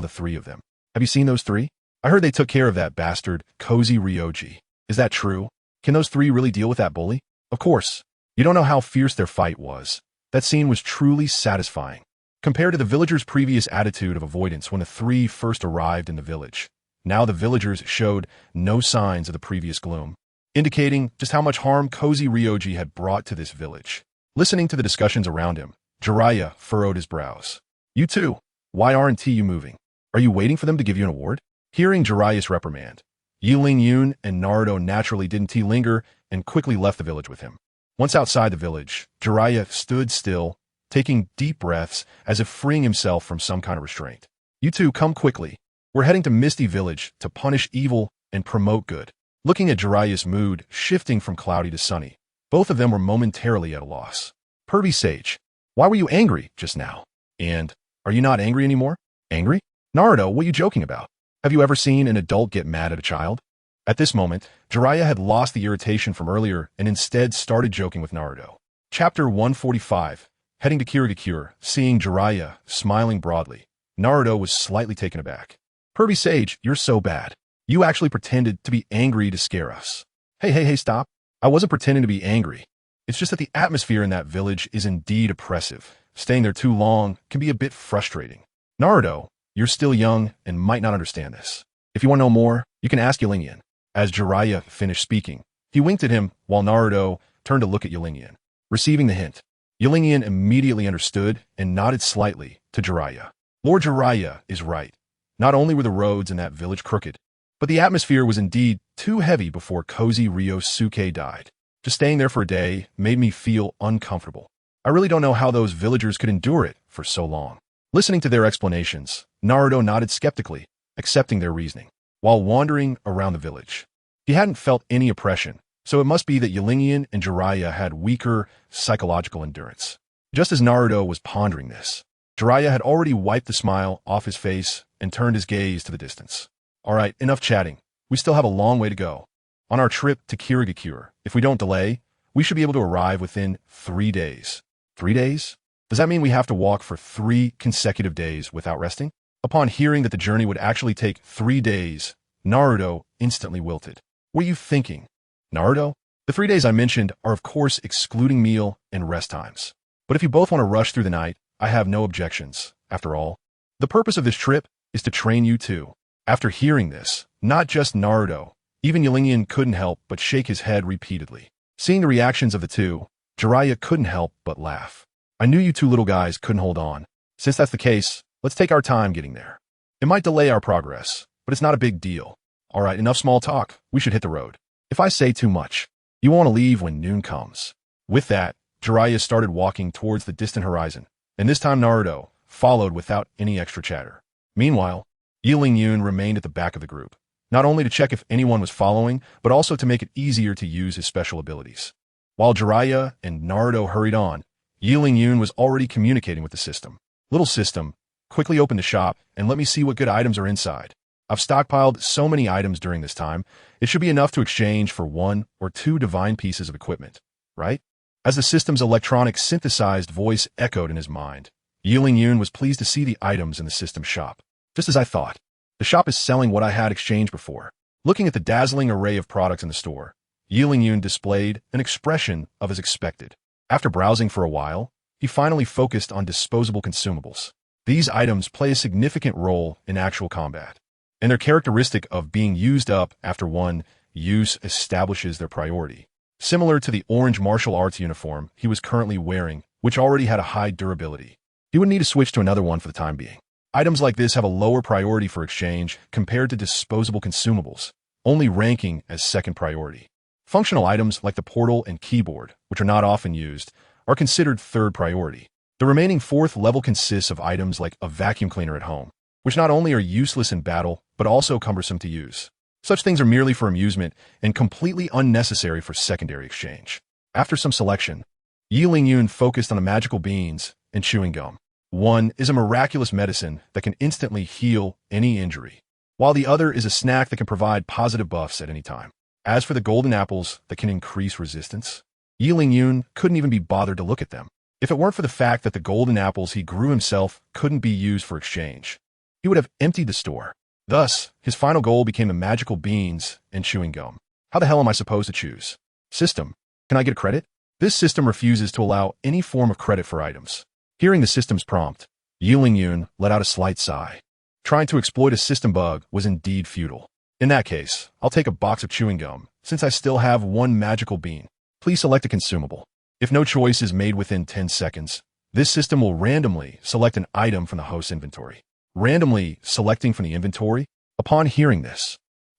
the three of them. Have you seen those three? I heard they took care of that bastard, Cozy Ryoji. Is that true? Can those three really deal with that bully? Of course. You don't know how fierce their fight was. That scene was truly satisfying. Compared to the villagers' previous attitude of avoidance when the three first arrived in the village, now the villagers showed no signs of the previous gloom, indicating just how much harm Cozy Ryoji had brought to this village. Listening to the discussions around him, Jiraiya furrowed his brows. You two, why aren't you moving? Are you waiting for them to give you an award? Hearing Jiraiya's reprimand, Yun and Naruto naturally didn't linger and quickly left the village with him. Once outside the village, Jiraiya stood still, taking deep breaths as if freeing himself from some kind of restraint. You two, come quickly. We're heading to Misty Village to punish evil and promote good. Looking at Jiraiya's mood shifting from cloudy to sunny, both of them were momentarily at a loss. Pervy sage, why were you angry just now? And are you not angry anymore? Angry? Naruto, what are you joking about? Have you ever seen an adult get mad at a child? At this moment, Jiraiya had lost the irritation from earlier and instead started joking with Naruto. Chapter 145. Heading to Kirigakure, seeing Jiraiya smiling broadly, Naruto was slightly taken aback. Pervy sage, you're so bad. You actually pretended to be angry to scare us. Hey, stop. I wasn't pretending to be angry. It's just that the atmosphere in that village is indeed oppressive. Staying there too long can be a bit frustrating. Naruto, you're still young and might not understand this. If you want to know more, you can ask Yun. As Jiraiya finished speaking, he winked at him while Naruto turned to look at Yun. Receiving the hint, Yun immediately understood and nodded slightly to Jiraiya. Lord Jiraiya is right. Not only were the roads in that village crooked, but the atmosphere was indeed too heavy before Cozy Ryosuke died. Just staying there for a day made me feel uncomfortable. I really don't know how those villagers could endure it for so long. Listening to their explanations, Naruto nodded skeptically, accepting their reasoning, while wandering around the village. He hadn't felt any oppression, so it must be that Yun and Jiraiya had weaker psychological endurance. Just as Naruto was pondering this, Jiraiya had already wiped the smile off his face and turned his gaze to the distance. Alright, enough chatting. We still have a long way to go. On our trip to Kirigakure, if we don't delay, we should be able to arrive within 3 days. 3 days? Does that mean we have to walk for 3 consecutive days without resting? Upon hearing that the journey would actually take 3 days, Naruto instantly wilted. What are you thinking? Naruto? The 3 days I mentioned are of course excluding meal and rest times. But if you both want to rush through the night, I have no objections. After all, the purpose of this trip is to train you too. After hearing this, not just Naruto, even Qianren couldn't help but shake his head repeatedly. Seeing the reactions of the two, Jiraiya couldn't help but laugh. I knew you two little guys couldn't hold on. Since that's the case, let's take our time getting there. It might delay our progress, but it's not a big deal. Alright, enough small talk. We should hit the road. If I say too much, you want to leave when noon comes. With that, Jiraiya started walking towards the distant horizon, and this time Naruto followed without any extra chatter. Meanwhile, Qianren remained at the back of the group, not only to check if anyone was following, but also to make it easier to use his special abilities. While Jiraiya and Naruto hurried on, Qianren was already communicating with the system. Little system, quickly open the shop and let me see what good items are inside. I've stockpiled so many items during this time, it should be enough to exchange for 1 or 2 divine pieces of equipment, right? As the system's electronic synthesized voice echoed in his mind, Qianren was pleased to see the items in the system shop. Just as I thought, the shop is selling what I had exchanged before. Looking at the dazzling array of products in the store, Qianren displayed an expression of as expected. After browsing for a while, he finally focused on disposable consumables. These items play a significant role in actual combat, and their characteristic of being used up after one use establishes their priority. Similar to the orange martial arts uniform he was currently wearing, which already had a high durability. He would need to switch to another one for the time being. Items like this have a lower priority for exchange compared to disposable consumables, only ranking as second priority. Functional items like the portal and keyboard, which are not often used, are considered third priority. The remaining 4th level consists of items like a vacuum cleaner at home, which not only are useless in battle, but also cumbersome to use. Such things are merely for amusement and completely unnecessary for secondary exchange. After some selection, Qianren focused on the magical beans and chewing gum. One is a miraculous medicine that can instantly heal any injury, while the other is a snack that can provide positive buffs at any time. As for the golden apples that can increase resistance, Qianren couldn't even be bothered to look at them. If it weren't for the fact that the golden apples he grew himself couldn't be used for exchange, he would have emptied the store. Thus, his final goal became the magical beans and chewing gum. How the hell am I supposed to choose? System, can I get a credit? This system refuses to allow any form of credit for items. Hearing the system's prompt, Qianren let out a slight sigh. Trying to exploit a system bug was indeed futile. In that case, I'll take a box of chewing gum, since I still have 1 magical bean. Please select a consumable. If no choice is made within 10 seconds, this system will randomly select an item from the host's inventory. Randomly selecting from the inventory? Upon hearing this,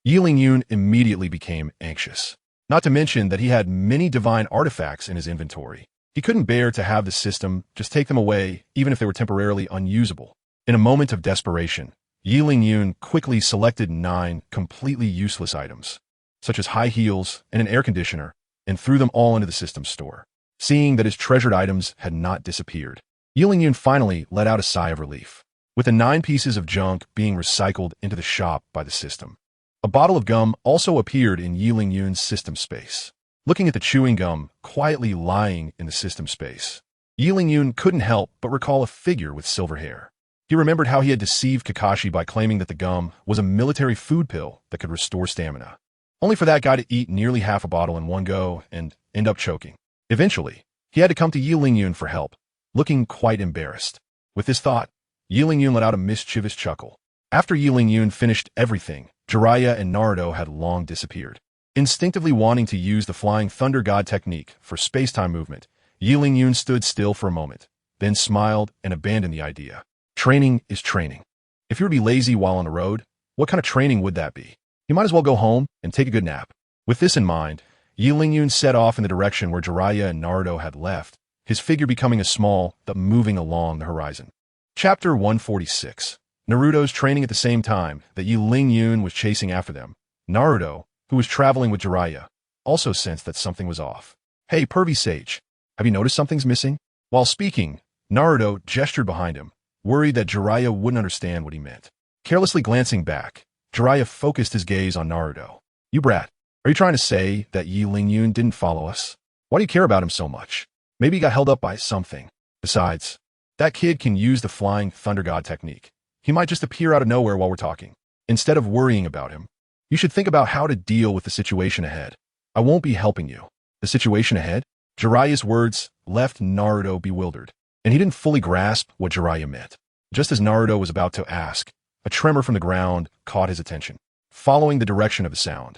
Qianren immediately became anxious. Not to mention that he had many divine artifacts in his inventory. He couldn't bear to have the system just take them away, even if they were temporarily unusable. In a moment of desperation, Qianren quickly selected 9 completely useless items, such as high heels and an air conditioner, and threw them all into the system's store. Seeing that his treasured items had not disappeared, Qianren finally let out a sigh of relief, with the 9 pieces of junk being recycled into the shop by the system. A bottle of gum also appeared in Qianren's system space. Looking at the chewing gum quietly lying in the system space, Qianren couldn't help but recall a figure with silver hair. He remembered how he had deceived Kakashi by claiming that the gum was a military food pill that could restore stamina, only for that guy to eat nearly half a bottle in one go and end up choking. Eventually, he had to come to Qianren for help, looking quite embarrassed. With this thought, Qianren let out a mischievous chuckle. After Qianren finished everything, Jiraiya and Naruto had long disappeared. Instinctively wanting to use the Flying Thunder God technique for space-time movement, Qianren stood still for a moment, then smiled and abandoned the idea. Training is training. If you were to be lazy while on the road, what kind of training would that be? You might as well go home and take a good nap. With this in mind, Qianren set off in the direction where Jiraiya and Naruto had left, his figure becoming a small but moving along the horizon. Chapter 146. Naruto's training at the same time that Qianren was chasing after them. Naruto, who was traveling with Jiraiya, also sensed that something was off. Hey, pervy sage, have you noticed something's missing? While speaking, Naruto gestured behind him, worried that Jiraiya wouldn't understand what he meant. Carelessly glancing back, Jiraiya focused his gaze on Naruto. You brat, are you trying to say that Yi Lingyun didn't follow us? Why do you care about him so much? Maybe he got held up by something. Besides, that kid can use the flying thunder god technique. He might just appear out of nowhere while we're talking. Instead of worrying about him, you should think about how to deal with the situation ahead. I won't be helping you. The situation ahead? Jiraiya's words left Naruto bewildered, and he didn't fully grasp what Jiraiya meant. Just as Naruto was about to ask, a tremor from the ground caught his attention. Following the direction of the sound,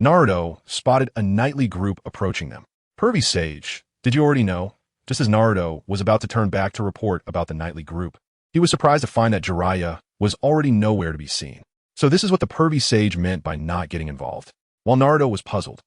Naruto spotted a knightly group approaching them. Pervy Sage, did you already know? Just as Naruto was about to turn back to report about the knightly group, he was surprised to find that Jiraiya was already nowhere to be seen. So this is what the Pervy Sage meant by not getting involved. While Naruto was puzzled,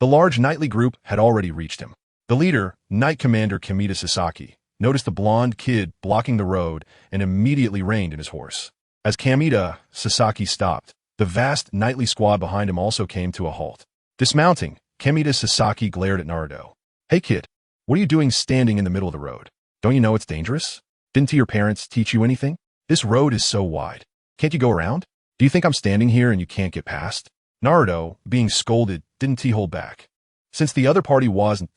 the large knightly group had already reached him. The leader, Knight Commander Kamita Sasaki, noticed the blonde kid blocking the road and immediately reined in his horse. As Kamita Sasaki stopped, the vast knightly squad behind him also came to a halt. Dismounting, Kamita Sasaki glared at Naruto. Hey kid, what are you doing standing in the middle of the road? Don't you know it's dangerous? Didn't your parents teach you anything? This road is so wide. Can't you go around? Do you think I'm standing here and you can't get past? Naruto, being scolded, didn't hold back. Since the other party wasn't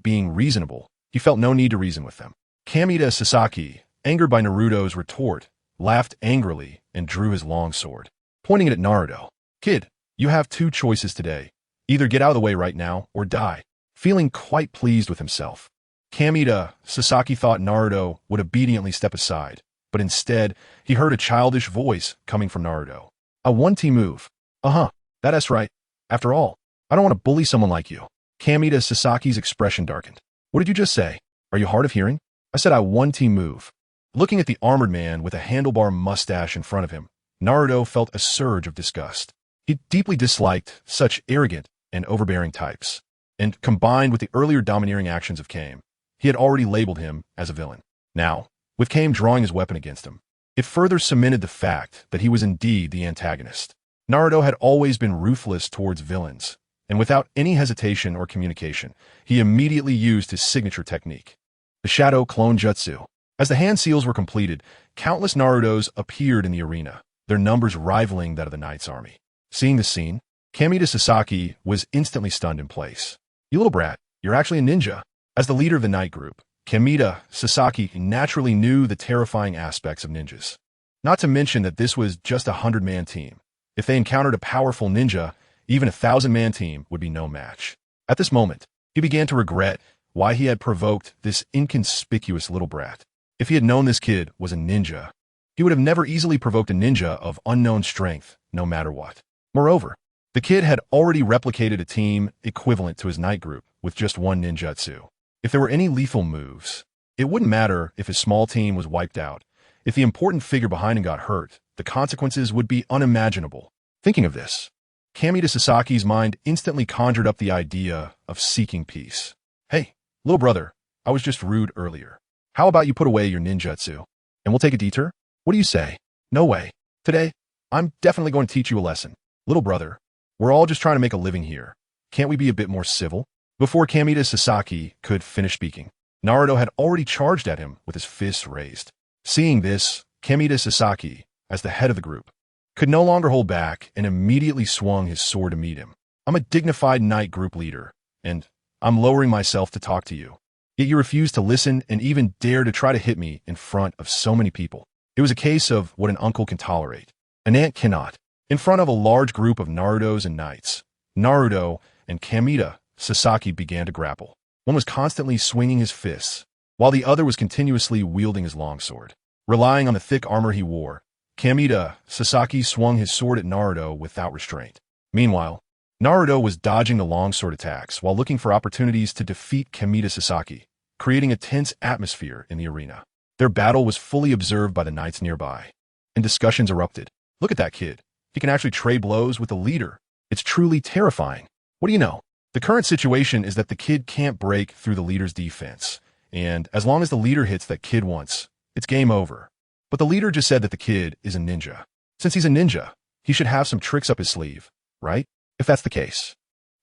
being reasonable, he felt no need to reason with them. Kamita Sasaki, angered by Naruto's retort, laughed angrily and drew his long sword, pointing it at Naruto. Kid, you have two choices today. Either get out of the way right now or die. Feeling quite pleased with himself, Kamita Sasaki thought Naruto would obediently step aside, but instead, he heard a childish voice coming from Naruto. A 1T move. That's right. After all, I don't want to bully someone like you. Kamita Sasaki's expression darkened. What did you just say? Are you hard of hearing? I said I 1T move. Looking at the armored man with a handlebar mustache in front of him, Naruto felt a surge of disgust. He deeply disliked such arrogant and overbearing types, and combined with the earlier domineering actions of Kame, he had already labeled him as a villain. Now, with Kame drawing his weapon against him, it further cemented the fact that he was indeed the antagonist. Naruto had always been ruthless towards villains, and without any hesitation or communication, he immediately used his signature technique, the Shadow Clone Jutsu. As the hand seals were completed, countless Narutos appeared in the arena, their numbers rivaling that of the Knight's army. Seeing the scene, Kamita Sasaki was instantly stunned in place. You little brat, you're actually a ninja. As the leader of the Knight group, Kamita Sasaki naturally knew the terrifying aspects of ninjas. Not to mention that this was just a 100-man team. If they encountered a powerful ninja, even a 1,000-man team would be no match. At this moment, he began to regret why he had provoked this inconspicuous little brat. If he had known this kid was a ninja, he would have never easily provoked a ninja of unknown strength, no matter what. Moreover, the kid had already replicated a team equivalent to his Knight group with just one ninjutsu. If there were any lethal moves, it wouldn't matter if his small team was wiped out. If the important figure behind him got hurt, the consequences would be unimaginable. Thinking of this, Kamita Sasaki's mind instantly conjured up the idea of seeking peace. Hey, little brother, I was just rude earlier. How about you put away your ninjutsu, and we'll take a detour? What do you say? No way. Today, I'm definitely going to teach you a lesson. Little brother, we're all just trying to make a living here. Can't we be a bit more civil? Before Kamita Sasaki could finish speaking, Naruto had already charged at him with his fists raised. Seeing this, Kamita Sasaki, as the head of the group, could no longer hold back and immediately swung his sword to meet him. I'm a dignified Knight group leader, and I'm lowering myself to talk to you. Yet you refuse to listen and even dare to try to hit me in front of so many people. It was a case of what an uncle can tolerate. An aunt cannot. In front of a large group of Narutos and Knights, Naruto and Kamita Sasaki began to grapple. One was constantly swinging his fists, while the other was continuously wielding his longsword. Relying on the thick armor he wore, Kamita Sasaki swung his sword at Naruto without restraint. Meanwhile, Naruto was dodging the longsword attacks while looking for opportunities to defeat Kamita Sasaki, creating a tense atmosphere in the arena. Their battle was fully observed by the Knights nearby, and discussions erupted. Look at that kid. He can actually trade blows with the leader. It's truly terrifying. What do you know? The current situation is that the kid can't break through the leader's defense, and as long as the leader hits that kid once, it's game over. But the leader just said that the kid is a ninja. Since he's a ninja, he should have some tricks up his sleeve, right? If that's the case.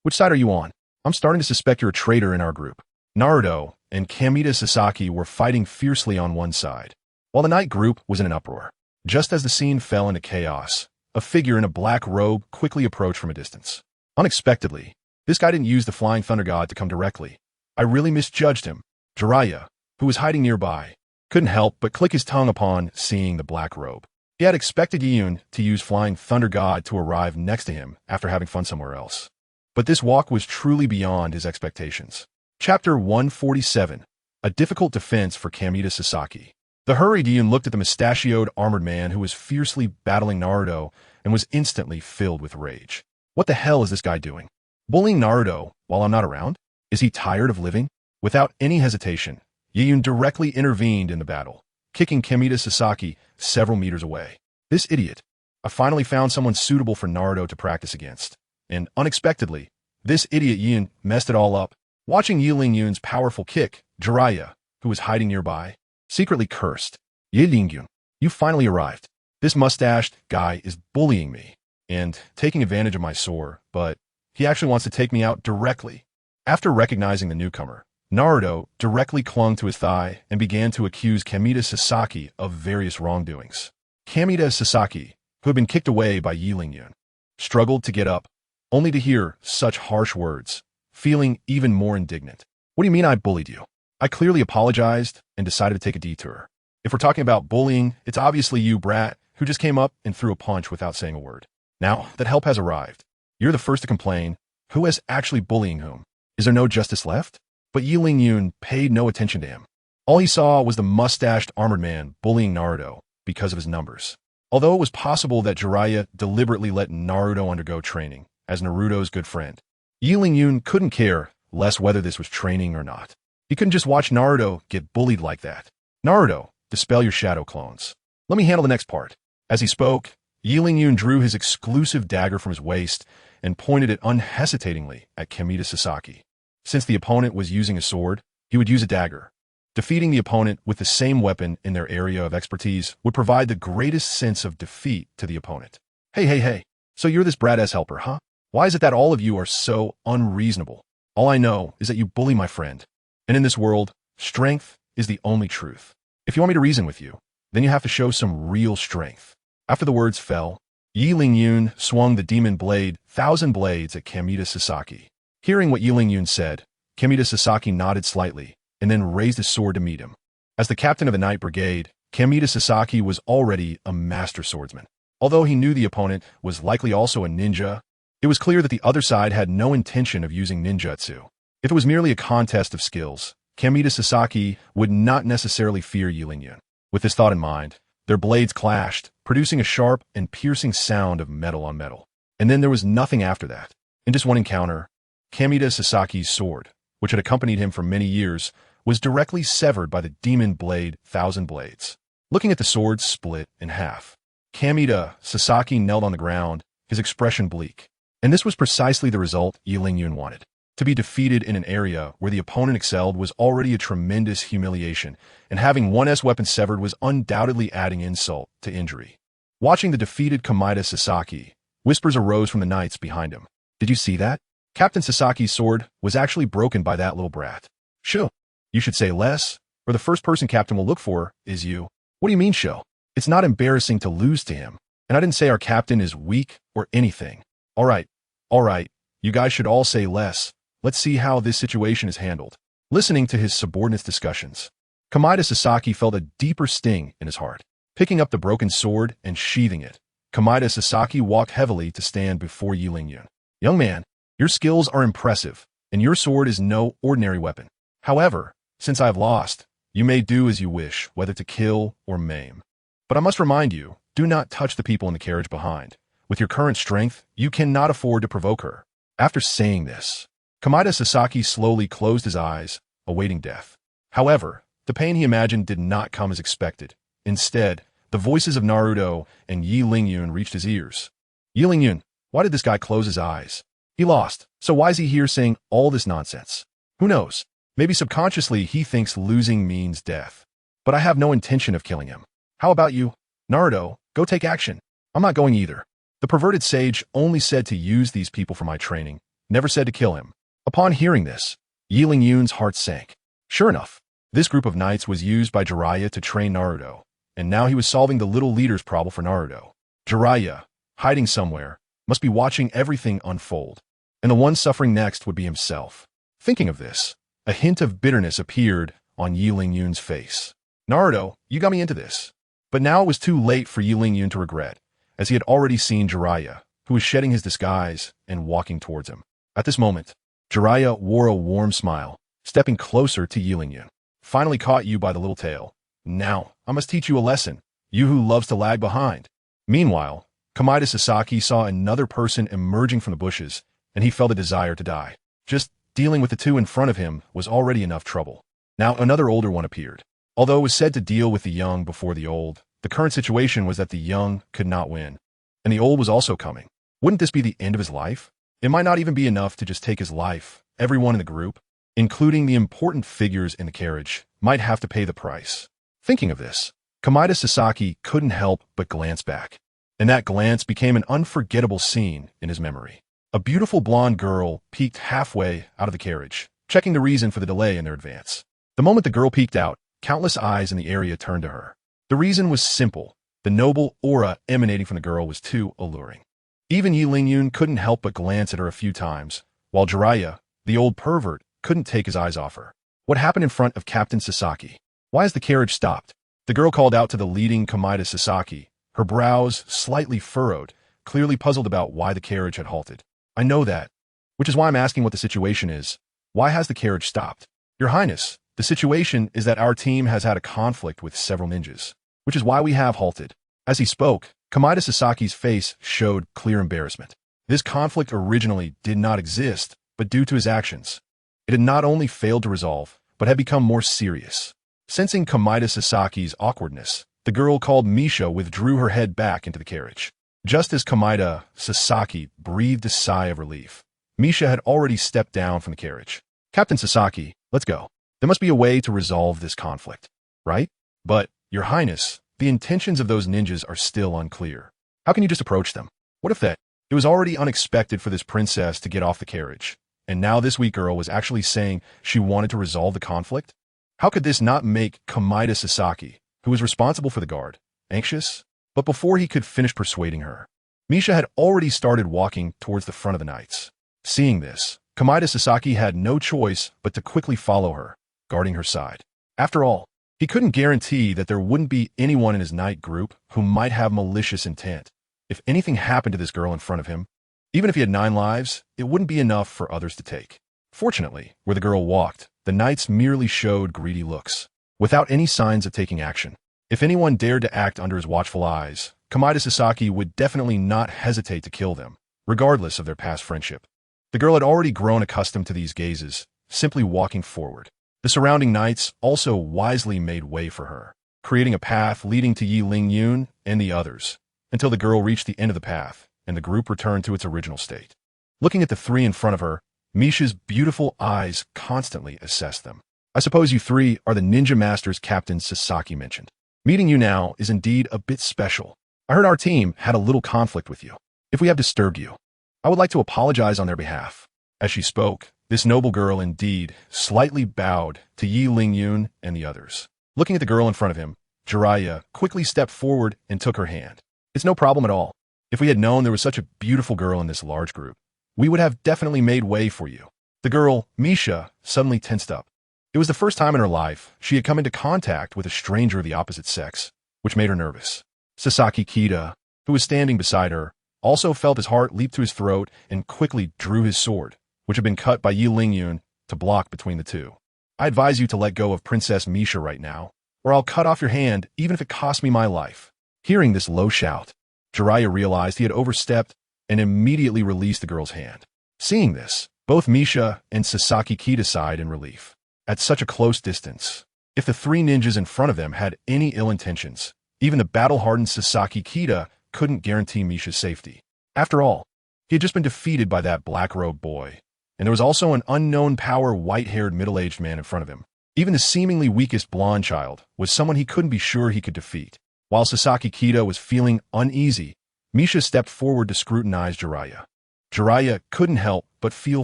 Which side are you on? I'm starting to suspect you're a traitor in our group. Naruto and Kamita Sasaki were fighting fiercely on one side, while the night group was in an uproar. Just as the scene fell into chaos, a figure in a black robe quickly approached from a distance. Unexpectedly, this guy didn't use the flying thunder god to come directly. I really misjudged him. Jiraiya, who was hiding nearby, couldn't help but click his tongue upon seeing the black robe. He had expected Yun to use flying thunder god to arrive next to him after having fun somewhere else. But this walk was truly beyond his expectations. Chapter 147, A Difficult Defense for Kamita Sasaki. The hurried Yun looked at the mustachioed armored man who was fiercely battling Naruto and was instantly filled with rage. What the hell is this guy doing? Bullying Naruto while I'm not around? Is he tired of living? Without any hesitation, Yun directly intervened in the battle, kicking Kamita Sasaki several meters away. This idiot. I finally found someone suitable for Naruto to practice against. And unexpectedly, this idiot Yun messed it all up. Watching Yun's powerful kick, Jiraiya, who was hiding nearby, secretly cursed. Yun, you finally arrived. This mustached guy is bullying me and taking advantage of my sore, but he actually wants to take me out directly. After recognizing the newcomer, Naruto directly clung to his thigh and began to accuse Kamita Sasaki of various wrongdoings. Kamita Sasaki, who had been kicked away by Yun, struggled to get up, only to hear such harsh words, feeling even more indignant. What do you mean I bullied you? I clearly apologized and decided to take a detour. If we're talking about bullying, it's obviously you, brat, who just came up and threw a punch without saying a word. Now that help has arrived, you're the first to complain. Who is actually bullying whom? Is there no justice left? But Yun paid no attention to him. All he saw was the mustached armored man bullying Naruto because of his numbers. Although it was possible that Jiraiya deliberately let Naruto undergo training as Naruto's good friend, Yun couldn't care less whether this was training or not. He couldn't just watch Naruto get bullied like that. Naruto, dispel your shadow clones. Let me handle the next part. As he spoke, Yun drew his exclusive dagger from his waist and pointed it unhesitatingly at Kamita Sasaki. Since the opponent was using a sword, he would use a dagger. Defeating the opponent with the same weapon in their area of expertise would provide the greatest sense of defeat to the opponent. Hey, so you're this brat-ass helper, huh? Why is it that all of you are so unreasonable? All I know is that you bully my friend. And in this world, strength is the only truth. If you want me to reason with you, then you have to show some real strength. After the words fell, Yun swung the demon blade, Thousand Blades, at Kamita Sasaki. Hearing what Yun said, Kamita Sasaki nodded slightly and then raised his sword to meet him. As the captain of the Night Brigade, Kamita Sasaki was already a master swordsman. Although he knew the opponent was likely also a ninja, it was clear that the other side had no intention of using ninjutsu. If it was merely a contest of skills, Kamita Sasaki would not necessarily fear Yun. With this thought in mind, their blades clashed, producing a sharp and piercing sound of metal on metal. And then there was nothing after that. In just one encounter, Kamita Sasaki's sword, which had accompanied him for many years, was directly severed by the demon blade Thousand Blades. Looking at the sword split in half, Kamita Sasaki knelt on the ground, his expression bleak. And this was precisely the result Yun wanted. To be defeated in an area where the opponent excelled was already a tremendous humiliation, and having one weapon severed was undoubtedly adding insult to injury. Watching the defeated Kamita Sasaki, whispers arose from the knights behind him. Did you see that? Captain Sasaki's sword was actually broken by that little brat. Sho, you should say less, or the first person Captain will look for is you. What do you mean, Sho? It's not embarrassing to lose to him. And I didn't say our captain is weak or anything. All right, you guys should all say less. Let's see how this situation is handled. Listening to his subordinates' discussions, Kamita Sasaki felt a deeper sting in his heart. Picking up the broken sword and sheathing it, Kamita Sasaki walked heavily to stand before Yun. Young man, your skills are impressive, and your sword is no ordinary weapon. However, since I have lost, you may do as you wish, whether to kill or maim. But I must remind you, do not touch the people in the carriage behind. With your current strength, you cannot afford to provoke her. After saying this, Kamita Sasaki slowly closed his eyes, awaiting death. However, the pain he imagined did not come as expected. Instead, the voices of Naruto and Yun reached his ears. Yun, why did this guy close his eyes? He lost, so why is he here saying all this nonsense? Who knows? Maybe subconsciously he thinks losing means death. But I have no intention of killing him. How about you? Naruto, go take action. I'm not going either. The perverted sage only said to use these people for my training, never said to kill him. Upon hearing this, Yun's heart sank. Sure enough, this group of knights was used by Jiraiya to train Naruto, and now he was solving the little leader's problem for Naruto. Jiraiya, hiding somewhere, must be watching everything unfold, and the one suffering next would be himself. Thinking of this, a hint of bitterness appeared on Yi Lingyun's face. Naruto, you got me into this. But now it was too late for Yi Lingyun to regret, as he had already seen Jiraiya, who was shedding his disguise and walking towards him. At this moment, Jiraiya wore a warm smile, stepping closer to Yi Lingyun. Finally caught you by the little tail. Now, I must teach you a lesson, you who loves to lag behind. Meanwhile, Kamida Sasaki saw another person emerging from the bushes, and he felt a desire to die. Just dealing with the two in front of him was already enough trouble. Now another older one appeared. Although it was said to deal with the young before the old, the current situation was that the young could not win, and the old was also coming. Wouldn't this be the end of his life? It might not even be enough to just take his life. Everyone in the group, including the important figures in the carriage, might have to pay the price. Thinking of this, Kamida Sasaki couldn't help but glance back, and that glance became an unforgettable scene in his memory. A beautiful blonde girl peeked halfway out of the carriage, checking the reason for the delay in their advance. The moment the girl peeked out, countless eyes in the area turned to her. The reason was simple. The noble aura emanating from the girl was too alluring. Even Yi Lingyun couldn't help but glance at her a few times, while Jiraiya, the old pervert, couldn't take his eyes off her. What happened in front of Captain Sasaki? Why has the carriage stopped? The girl called out to the leading Kamida Sasaki, her brows slightly furrowed, clearly puzzled about why the carriage had halted. I know that, which is why I'm asking what the situation is. Why has the carriage stopped? Your Highness, the situation is that our team has had a conflict with several ninjas, which is why we have halted. As he spoke, Kamida Sasaki's face showed clear embarrassment. This conflict originally did not exist, but due to his actions, it had not only failed to resolve, but had become more serious. Sensing Kamida Sasaki's awkwardness, the girl called Misha withdrew her head back into the carriage. Just as Kamida Sasaki breathed a sigh of relief, Misha had already stepped down from the carriage. Captain Sasaki, let's go. There must be a way to resolve this conflict, right? But, Your Highness, the intentions of those ninjas are still unclear. How can you just approach them? What if that? It was already unexpected for this princess to get off the carriage, and now this weak girl was actually saying she wanted to resolve the conflict? How could this not make Kamida Sasaki, who was responsible for the guard, anxious? But before he could finish persuading her, Misha had already started walking towards the front of the knights. Seeing this, Kamida Sasaki had no choice but to quickly follow her, guarding her side. After all, he couldn't guarantee that there wouldn't be anyone in his knight group who might have malicious intent. If anything happened to this girl in front of him, even if he had 9 lives, it wouldn't be enough for others to take. Fortunately, where the girl walked, the knights merely showed greedy looks, without any signs of taking action. If anyone dared to act under his watchful eyes, Kamida Sasaki would definitely not hesitate to kill them, regardless of their past friendship. The girl had already grown accustomed to these gazes, simply walking forward. The surrounding knights also wisely made way for her, creating a path leading to Yi Lingyun and the others, until the girl reached the end of the path, and the group returned to its original state. Looking at the 3 in front of her, Misha's beautiful eyes constantly assessed them. I suppose you 3 are the ninja masters Captain Sasaki mentioned. Meeting you now is indeed a bit special. I heard our team had a little conflict with you. If we have disturbed you, I would like to apologize on their behalf. As she spoke, this noble girl indeed slightly bowed to Yi Lingyun and the others. Looking at the girl in front of him, Jiraiya quickly stepped forward and took her hand. It's no problem at all. If we had known there was such a beautiful girl in this large group, we would have definitely made way for you. The girl, Misha, suddenly tensed up. It was the first time in her life she had come into contact with a stranger of the opposite sex, which made her nervous. Sasaki Kita, who was standing beside her, also felt his heart leap to his throat and quickly drew his sword, which had been cut by Yi Lingyun, to block between the two. I advise you to let go of Princess Misha right now, or I'll cut off your hand even if it costs me my life. Hearing this low shout, Jiraiya realized he had overstepped and immediately released the girl's hand. Seeing this, both Misha and Sasaki Kita sighed in relief. At such a close distance, if the 3 ninjas in front of them had any ill intentions, even the battle-hardened Sasaki Kita couldn't guarantee Misha's safety. After all, he had just been defeated by that black-robed boy, and there was also an unknown power white-haired middle-aged man in front of him. Even the seemingly weakest blonde child was someone he couldn't be sure he could defeat. While Sasaki Kita was feeling uneasy, Misha stepped forward to scrutinize Jiraiya. Jiraiya couldn't help but feel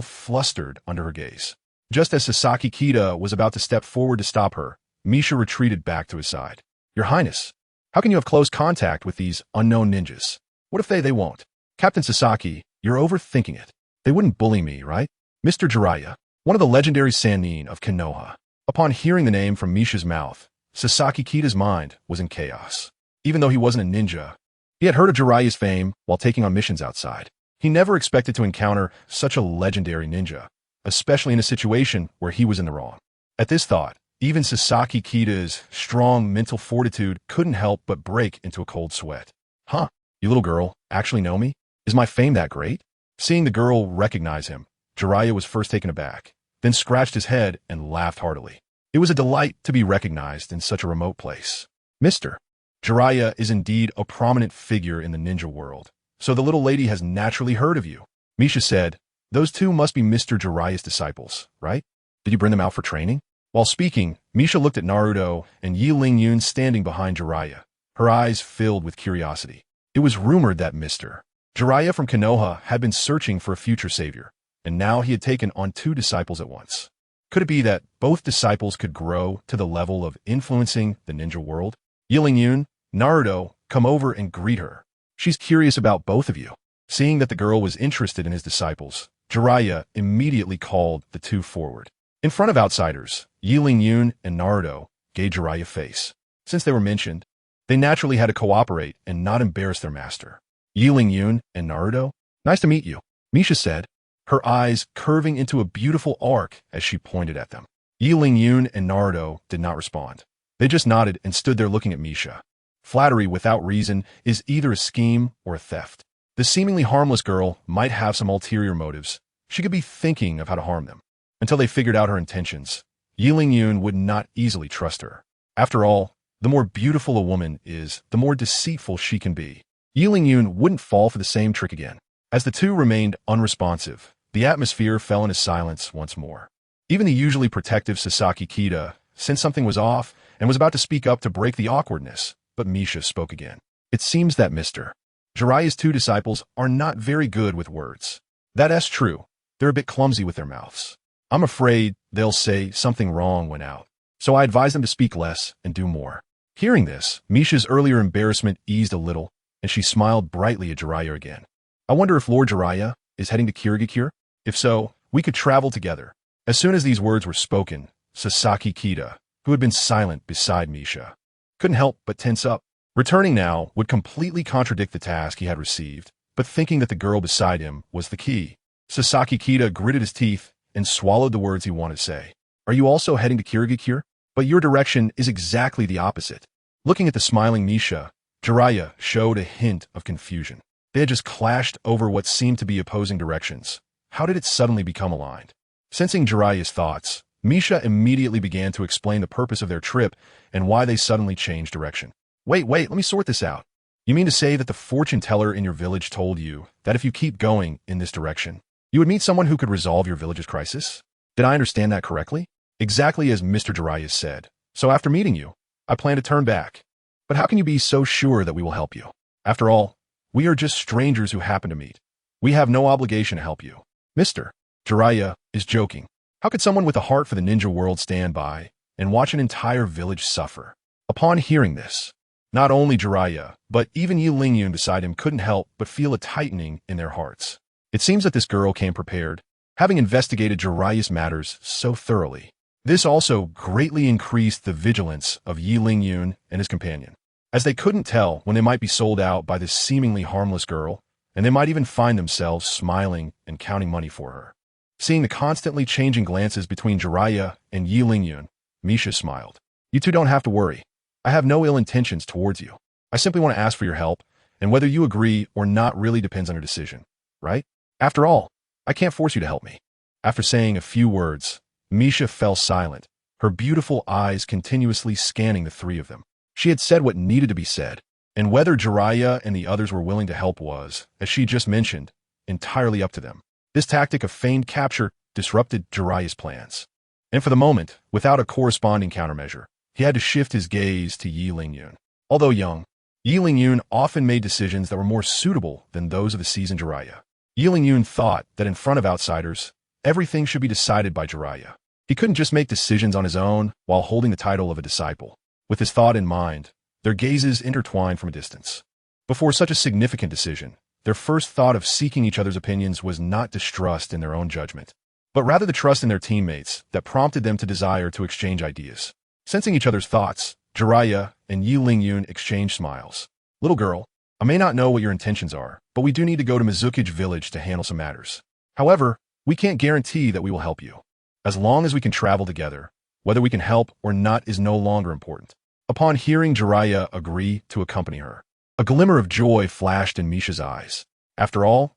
flustered under her gaze. Just as Sasaki Kita was about to step forward to stop her, Misha retreated back to his side. Your Highness, How can you have close contact with these unknown ninjas? What if they won't? Captain Sasaki, you're overthinking it. They wouldn't bully me, right? Mr. Jiraiya, one of the legendary Sannin of Konoha. Upon hearing the name from Misha's mouth, Sasaki Kita's mind was in chaos. Even though he wasn't a ninja, he had heard of Jiraiya's fame while taking on missions outside. He never expected to encounter such a legendary ninja, especially in a situation where he was in the wrong. At this thought, even Sasaki Kita's strong mental fortitude couldn't help but break into a cold sweat. Huh, you little girl actually know me? Is my fame that great? Seeing the girl recognize him, Jiraiya was first taken aback, then scratched his head and laughed heartily. It was a delight to be recognized in such a remote place. Mr. Jiraiya is indeed a prominent figure in the ninja world, so the little lady has naturally heard of you. Misha said, those two must be Mr. Jiraiya's disciples, right? Did you bring them out for training? While speaking, Misha looked at Naruto and Yi Ling-yun standing behind Jiraiya, her eyes filled with curiosity. It was rumored that Mr. Jiraiya from Konoha had been searching for a future savior, and now he had taken on two disciples at once. Could it be that both disciples could grow to the level of influencing the ninja world? Yi Ling-yun, Naruto, come over and greet her. She's curious about both of you. Seeing that the girl was interested in his disciples, Jiraiya immediately called the two forward. In front of outsiders, Yi Ling-yun and Naruto gave Jiraiya face. Since they were mentioned, they naturally had to cooperate and not embarrass their master. Yi Ling-yun and Naruto, nice to meet you, Misha said, her eyes curving into a beautiful arc as she pointed at them. Yi Ling-yun and Naruto did not respond. They just nodded and stood there looking at Misha. Flattery without reason is either a scheme or a theft. The seemingly harmless girl might have some ulterior motives. She could be thinking of how to harm them. Until they figured out her intentions, Yi Ling-yun would not easily trust her. After all, the more beautiful a woman is, the more deceitful she can be. Yi Ling-yun wouldn't fall for the same trick again. As the two remained unresponsive, the atmosphere fell into silence once more. Even the usually protective Sasaki Kita sensed something was off and was about to speak up to break the awkwardness, but Misha spoke again. It seems that Mr. Jiraiya's two disciples are not very good with words. That's true. They're a bit clumsy with their mouths. I'm afraid they'll say something wrong when out, so I advise them to speak less and do more. Hearing this, Misha's earlier embarrassment eased a little, and she smiled brightly at Jiraiya again. I wonder if Lord Jiraiya is heading to Kirigakure? If so, we could travel together. As soon as these words were spoken, Sasaki Kita, who had been silent beside Misha, couldn't help but tense up. Returning now would completely contradict the task he had received, but thinking that the girl beside him was the key. Sasaki Kita gritted his teeth and swallowed the words he wanted to say. Are you also heading to Kirigakure? But your direction is exactly the opposite. Looking at the smiling Misha, Jiraiya showed a hint of confusion. They had just clashed over what seemed to be opposing directions. How did it suddenly become aligned? Sensing Jiraiya's thoughts, Misha immediately began to explain the purpose of their trip and why they suddenly changed direction. Wait, let me sort this out. You mean to say that the fortune teller in your village told you that if you keep going in this direction, you would meet someone who could resolve your village's crisis? Did I understand that correctly? Exactly as Mr. Jiraiya said. So after meeting you, I plan to turn back. But how can you be so sure that we will help you? After all, we are just strangers who happen to meet. We have no obligation to help you. Mr. Jiraiya is joking. How could someone with a heart for the ninja world stand by and watch an entire village suffer? Upon hearing this, not only Jiraiya, but even Yi Ling-yun beside him couldn't help but feel a tightening in their hearts. It seems that this girl came prepared, having investigated Jiraiya's matters so thoroughly. This also greatly increased the vigilance of Yi Ling-yun and his companion, as they couldn't tell when they might be sold out by this seemingly harmless girl, and they might even find themselves smiling and counting money for her. Seeing the constantly changing glances between Jiraiya and Yi Ling-yun, Misha smiled. You two don't have to worry. I have no ill intentions towards you. I simply want to ask for your help, and whether you agree or not really depends on your decision, right? After all, I can't force you to help me. After saying a few words, Misha fell silent, her beautiful eyes continuously scanning the three of them. She had said what needed to be said, and whether Jiraiya and the others were willing to help was, as she just mentioned, entirely up to them. This tactic of feigned capture disrupted Jiraiya's plans. And for the moment, without a corresponding countermeasure, he had to shift his gaze to Yi Ling-yun. Although young, Yi Ling-yun often made decisions that were more suitable than those of the seasoned Jiraiya. Yi Ling-yun thought that in front of outsiders, everything should be decided by Jiraiya. He couldn't just make decisions on his own while holding the title of a disciple. With his thought in mind, their gazes intertwined from a distance. Before such a significant decision, their first thought of seeking each other's opinions was not distrust in their own judgment, but rather the trust in their teammates that prompted them to desire to exchange ideas. Sensing each other's thoughts, Jiraiya and Yi Lingyun exchanged smiles. Little girl, I may not know what your intentions are, but we do need to go to Mizukage village to handle some matters. However, we can't guarantee that we will help you. As long as we can travel together, whether we can help or not is no longer important. Upon hearing Jiraiya agree to accompany her, a glimmer of joy flashed in Misha's eyes. After all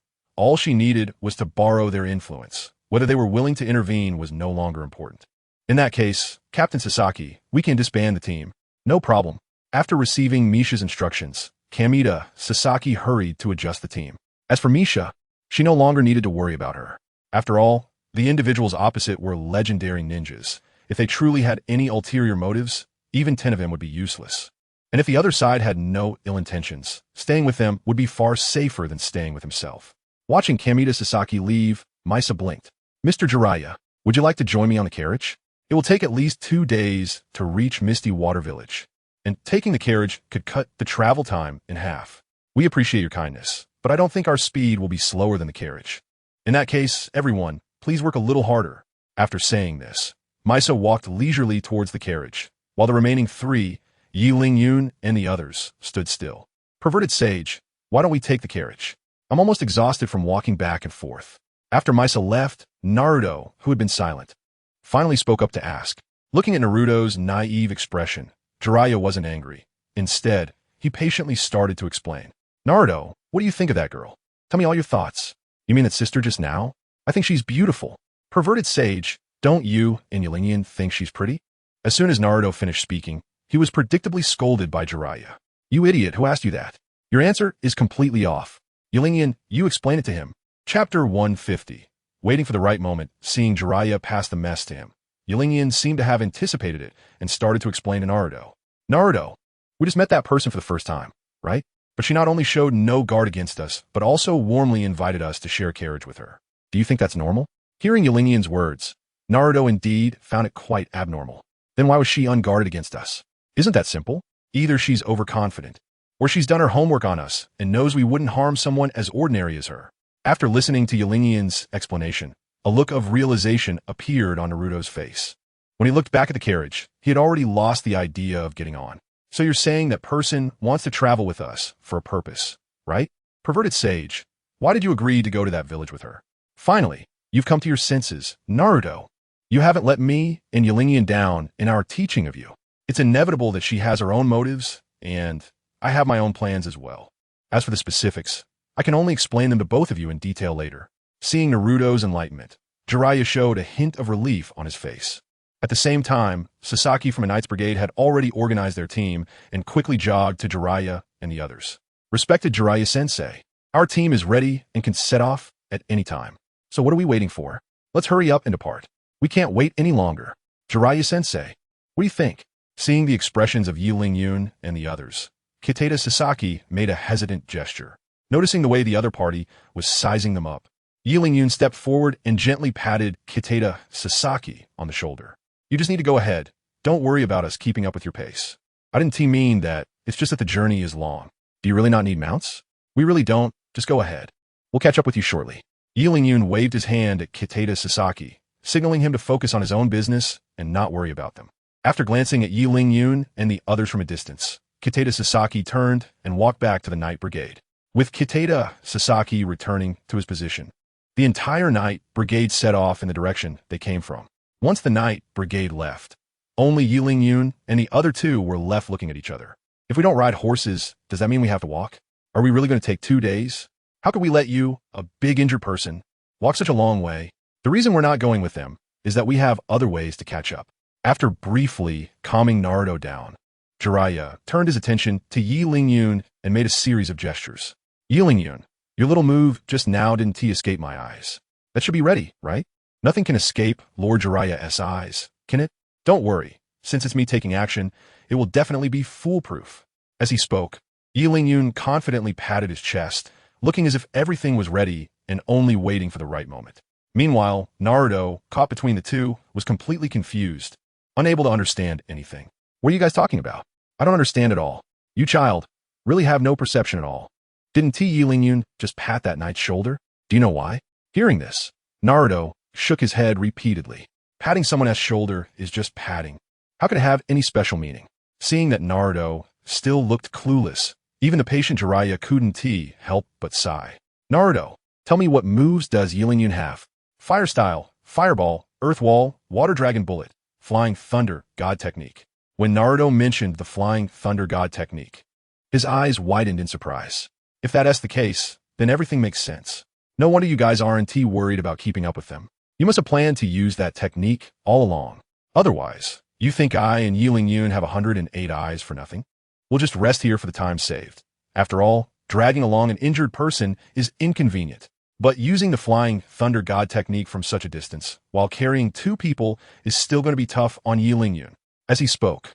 she needed was to borrow their influence. Whether they were willing to intervene was no longer important. In that case, Captain Sasaki, we can disband the team. No problem. After receiving Misha's instructions, Kamita Sasaki hurried to adjust the team. As for Misha, she no longer needed to worry about her. After all, the individuals opposite were legendary ninjas. If they truly had any ulterior motives, even 10 of them would be useless. And if the other side had no ill intentions, staying with them would be far safer than staying with himself. Watching Kamita Sasaki leave, Misa blinked. Mr. Jiraiya, would you like to join me on the carriage? It will take at least 2 days to reach Misty Water Village, and taking the carriage could cut the travel time in half. We appreciate your kindness, but I don't think our speed will be slower than the carriage. In that case, everyone, please work a little harder. After saying this, Misa walked leisurely towards the carriage, while the remaining 3, Yi Lingyun and the others, stood still. Perverted sage, why don't we take the carriage? I'm almost exhausted from walking back and forth. After Misa left, Naruto, who had been silent, finally spoke up to ask. Looking at Naruto's naive expression, Jiraiya wasn't angry. Instead, he patiently started to explain. Naruto, what do you think of that girl? Tell me all your thoughts. You mean that sister just now? I think she's beautiful. Perverted sage, don't you and Yelinian think she's pretty? As soon as Naruto finished speaking, he was predictably scolded by Jiraiya. You idiot, who asked you that? Your answer is completely off. Yelinian, you explain it to him. Chapter 150. Waiting for the right moment, seeing Jiraiya pass the mess to him, Yelinian seemed to have anticipated it and started to explain to Naruto. Naruto, we just met that person for the first time, right? But she not only showed no guard against us, but also warmly invited us to share a carriage with her. Do you think that's normal? Hearing Yelinian's words, Naruto indeed found it quite abnormal. Then why was she unguarded against us? Isn't that simple? Either she's overconfident, or she's done her homework on us and knows we wouldn't harm someone as ordinary as her. After listening to Yelinian's explanation, a look of realization appeared on Naruto's face. When he looked back at the carriage, he had already lost the idea of getting on. So you're saying that person wants to travel with us for a purpose, right? Perverted sage, why did you agree to go to that village with her? Finally, you've come to your senses, Naruto. You haven't let me and Yelinian down in our teaching of you. It's inevitable that she has her own motives, and I have my own plans as well. As for the specifics, I can only explain them to both of you in detail later. Seeing Naruto's enlightenment, Jiraiya showed a hint of relief on his face. At the same time, Sasaki from a Knight's Brigade had already organized their team and quickly jogged to Jiraiya and the others. Respected Jiraiya-sensei, our team is ready and can set off at any time. So what are we waiting for? Let's hurry up and depart. We can't wait any longer. Jiraiya-sensei, what do you think? Seeing the expressions of Yi Lingyun and the others, Kitata Sasaki made a hesitant gesture. Noticing the way the other party was sizing them up, Yi Lingyun stepped forward and gently patted Kitata Sasaki on the shoulder. You just need to go ahead. Don't worry about us keeping up with your pace. I didn't mean that. It's just that the journey is long. Do you really not need mounts? We really don't. Just go ahead. We'll catch up with you shortly. Yi Lingyun waved his hand at Kitata Sasaki, signaling him to focus on his own business and not worry about them. After glancing at Yi Lingyun and the others from a distance, Kitata Sasaki turned and walked back to the Knight Brigade. With Kitata Sasaki returning to his position, the entire Knight Brigade set off in the direction they came from. Once the Knight Brigade left, only Yi Lingyun and the other 2 were left looking at each other. If we don't ride horses, does that mean we have to walk? Are we really going to take 2 days? How could we let you, a big injured person, walk such a long way? The reason we're not going with them is that we have other ways to catch up. After briefly calming Naruto down, Jiraiya turned his attention to Yi Lingyun and made a series of gestures. Yi Lingyun, your little move just now didn't escape my eyes. That should be ready, right? Nothing can escape Lord Jiraiya's eyes, can it? Don't worry. Since it's me taking action, it will definitely be foolproof. As he spoke, Yi Lingyun confidently patted his chest, looking as if everything was ready and only waiting for the right moment. Meanwhile, Naruto, caught between the 2, was completely confused, unable to understand anything. What are you guys talking about? I don't understand at all. You child, really have no perception at all. Didn't Yi Lingyun just pat that knight's shoulder? Do you know why? Hearing this, Naruto shook his head repeatedly. Patting someone else's shoulder is just patting. How could it have any special meaning? Seeing that Naruto still looked clueless, even the patient Jiraiya couldn't help but sigh. Naruto, tell me, what moves does Yi Lingyun have? Fire style, fireball, earth wall, water dragon bullet, flying thunder, god technique. When Naruto mentioned the flying thunder god technique, his eyes widened in surprise. If that's the case, then everything makes sense. No wonder you guys aren't worried about keeping up with them. You must have planned to use that technique all along. Otherwise, you think I and Yi Lingyun have 108 eyes for nothing? We'll just rest here for the time saved. After all, dragging along an injured person is inconvenient. But using the flying thunder god technique from such a distance, while carrying two people, is still going to be tough on Yi Lingyun. As he spoke,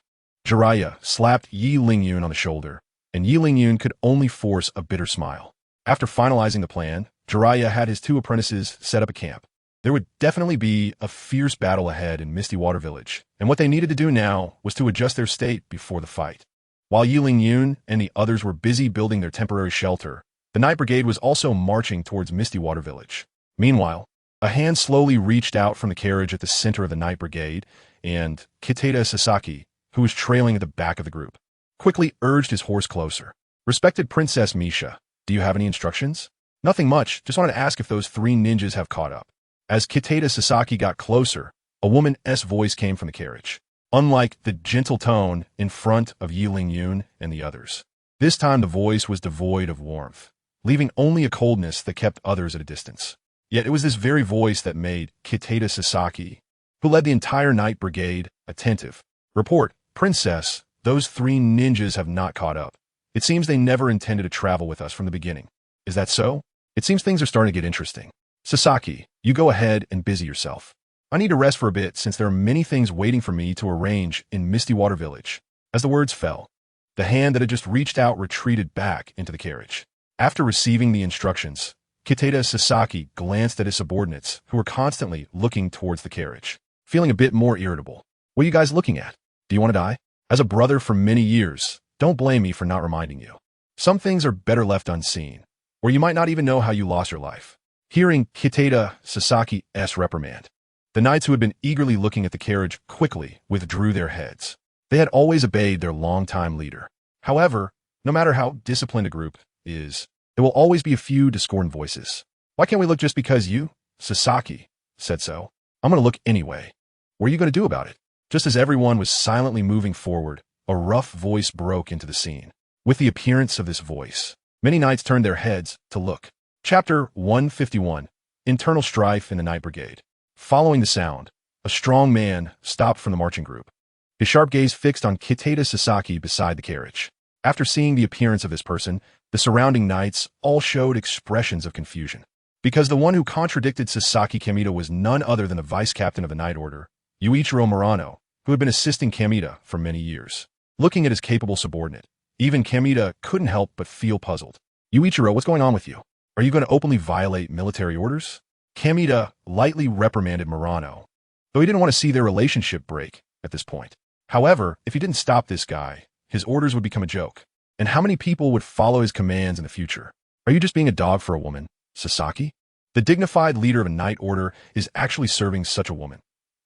Jiraiya slapped Yi Lingyun on the shoulder, and Yi Lingyun could only force a bitter smile. After finalizing the plan, Jiraiya had his two apprentices set up a camp. There would definitely be a fierce battle ahead in Misty Water Village, and what they needed to do now was to adjust their state before the fight. While Yi Lingyun and the others were busy building their temporary shelter, the Night Brigade was also marching towards Misty Water Village. Meanwhile, a hand slowly reached out from the carriage at the center of the Night Brigade, and Kitada Sasaki, who was trailing at the back of the group, quickly urged his horse closer. Respected Princess Misha, do you have any instructions? Nothing much, just wanted to ask if those three ninjas have caught up. As Kitada Sasaki got closer, a woman's voice came from the carriage. Unlike the gentle tone in front of Yi Lingyun and the others, this time the voice was devoid of warmth, leaving only a coldness that kept others at a distance. Yet it was this very voice that made Kitada Sasaki, who led the entire Night Brigade, attentive. Report, Princess, those three ninjas have not caught up. It seems they never intended to travel with us from the beginning. Is that so? It seems things are starting to get interesting. Sasaki, you go ahead and busy yourself. I need to rest for a bit since there are many things waiting for me to arrange in Misty Water Village. As the words fell, the hand that had just reached out retreated back into the carriage. After receiving the instructions, Kitada Sasaki glanced at his subordinates, who were constantly looking towards the carriage, feeling a bit more irritable. What are you guys looking at? Do you want to die? As a brother for many years, don't blame me for not reminding you. Some things are better left unseen, or you might not even know how you lost your life. Hearing Kitada Sasaki's reprimand, the knights who had been eagerly looking at the carriage quickly withdrew their heads. They had always obeyed their longtime leader. However, no matter how disciplined a group is, there will always be a few discordant voices. Why can't we look just because you, Sasaki, said so? I'm going to look anyway. What are you going to do about it? Just as everyone was silently moving forward, a rough voice broke into the scene. With the appearance of this voice, many knights turned their heads to look. Chapter 151, Internal Strife in the Night Brigade. Following the sound, a strong man stopped from the marching group, his sharp gaze fixed on Kitada Sasaki beside the carriage. After seeing the appearance of this person, the surrounding knights all showed expressions of confusion, because the one who contradicted Sasaki Kamita was none other than the vice captain of the Night Order, Yuichiro Murano, who had been assisting Kamita for many years. Looking at his capable subordinate, even Kamita couldn't help but feel puzzled. Yuichiro, what's going on with you? Are you going to openly violate military orders? Kamita lightly reprimanded Murano, though he didn't want to see their relationship break at this point. However, if he didn't stop this guy, his orders would become a joke. And how many people would follow his commands in the future? Are you just being a dog for a woman, Sasaki? The dignified leader of a Night Order is actually serving such a woman.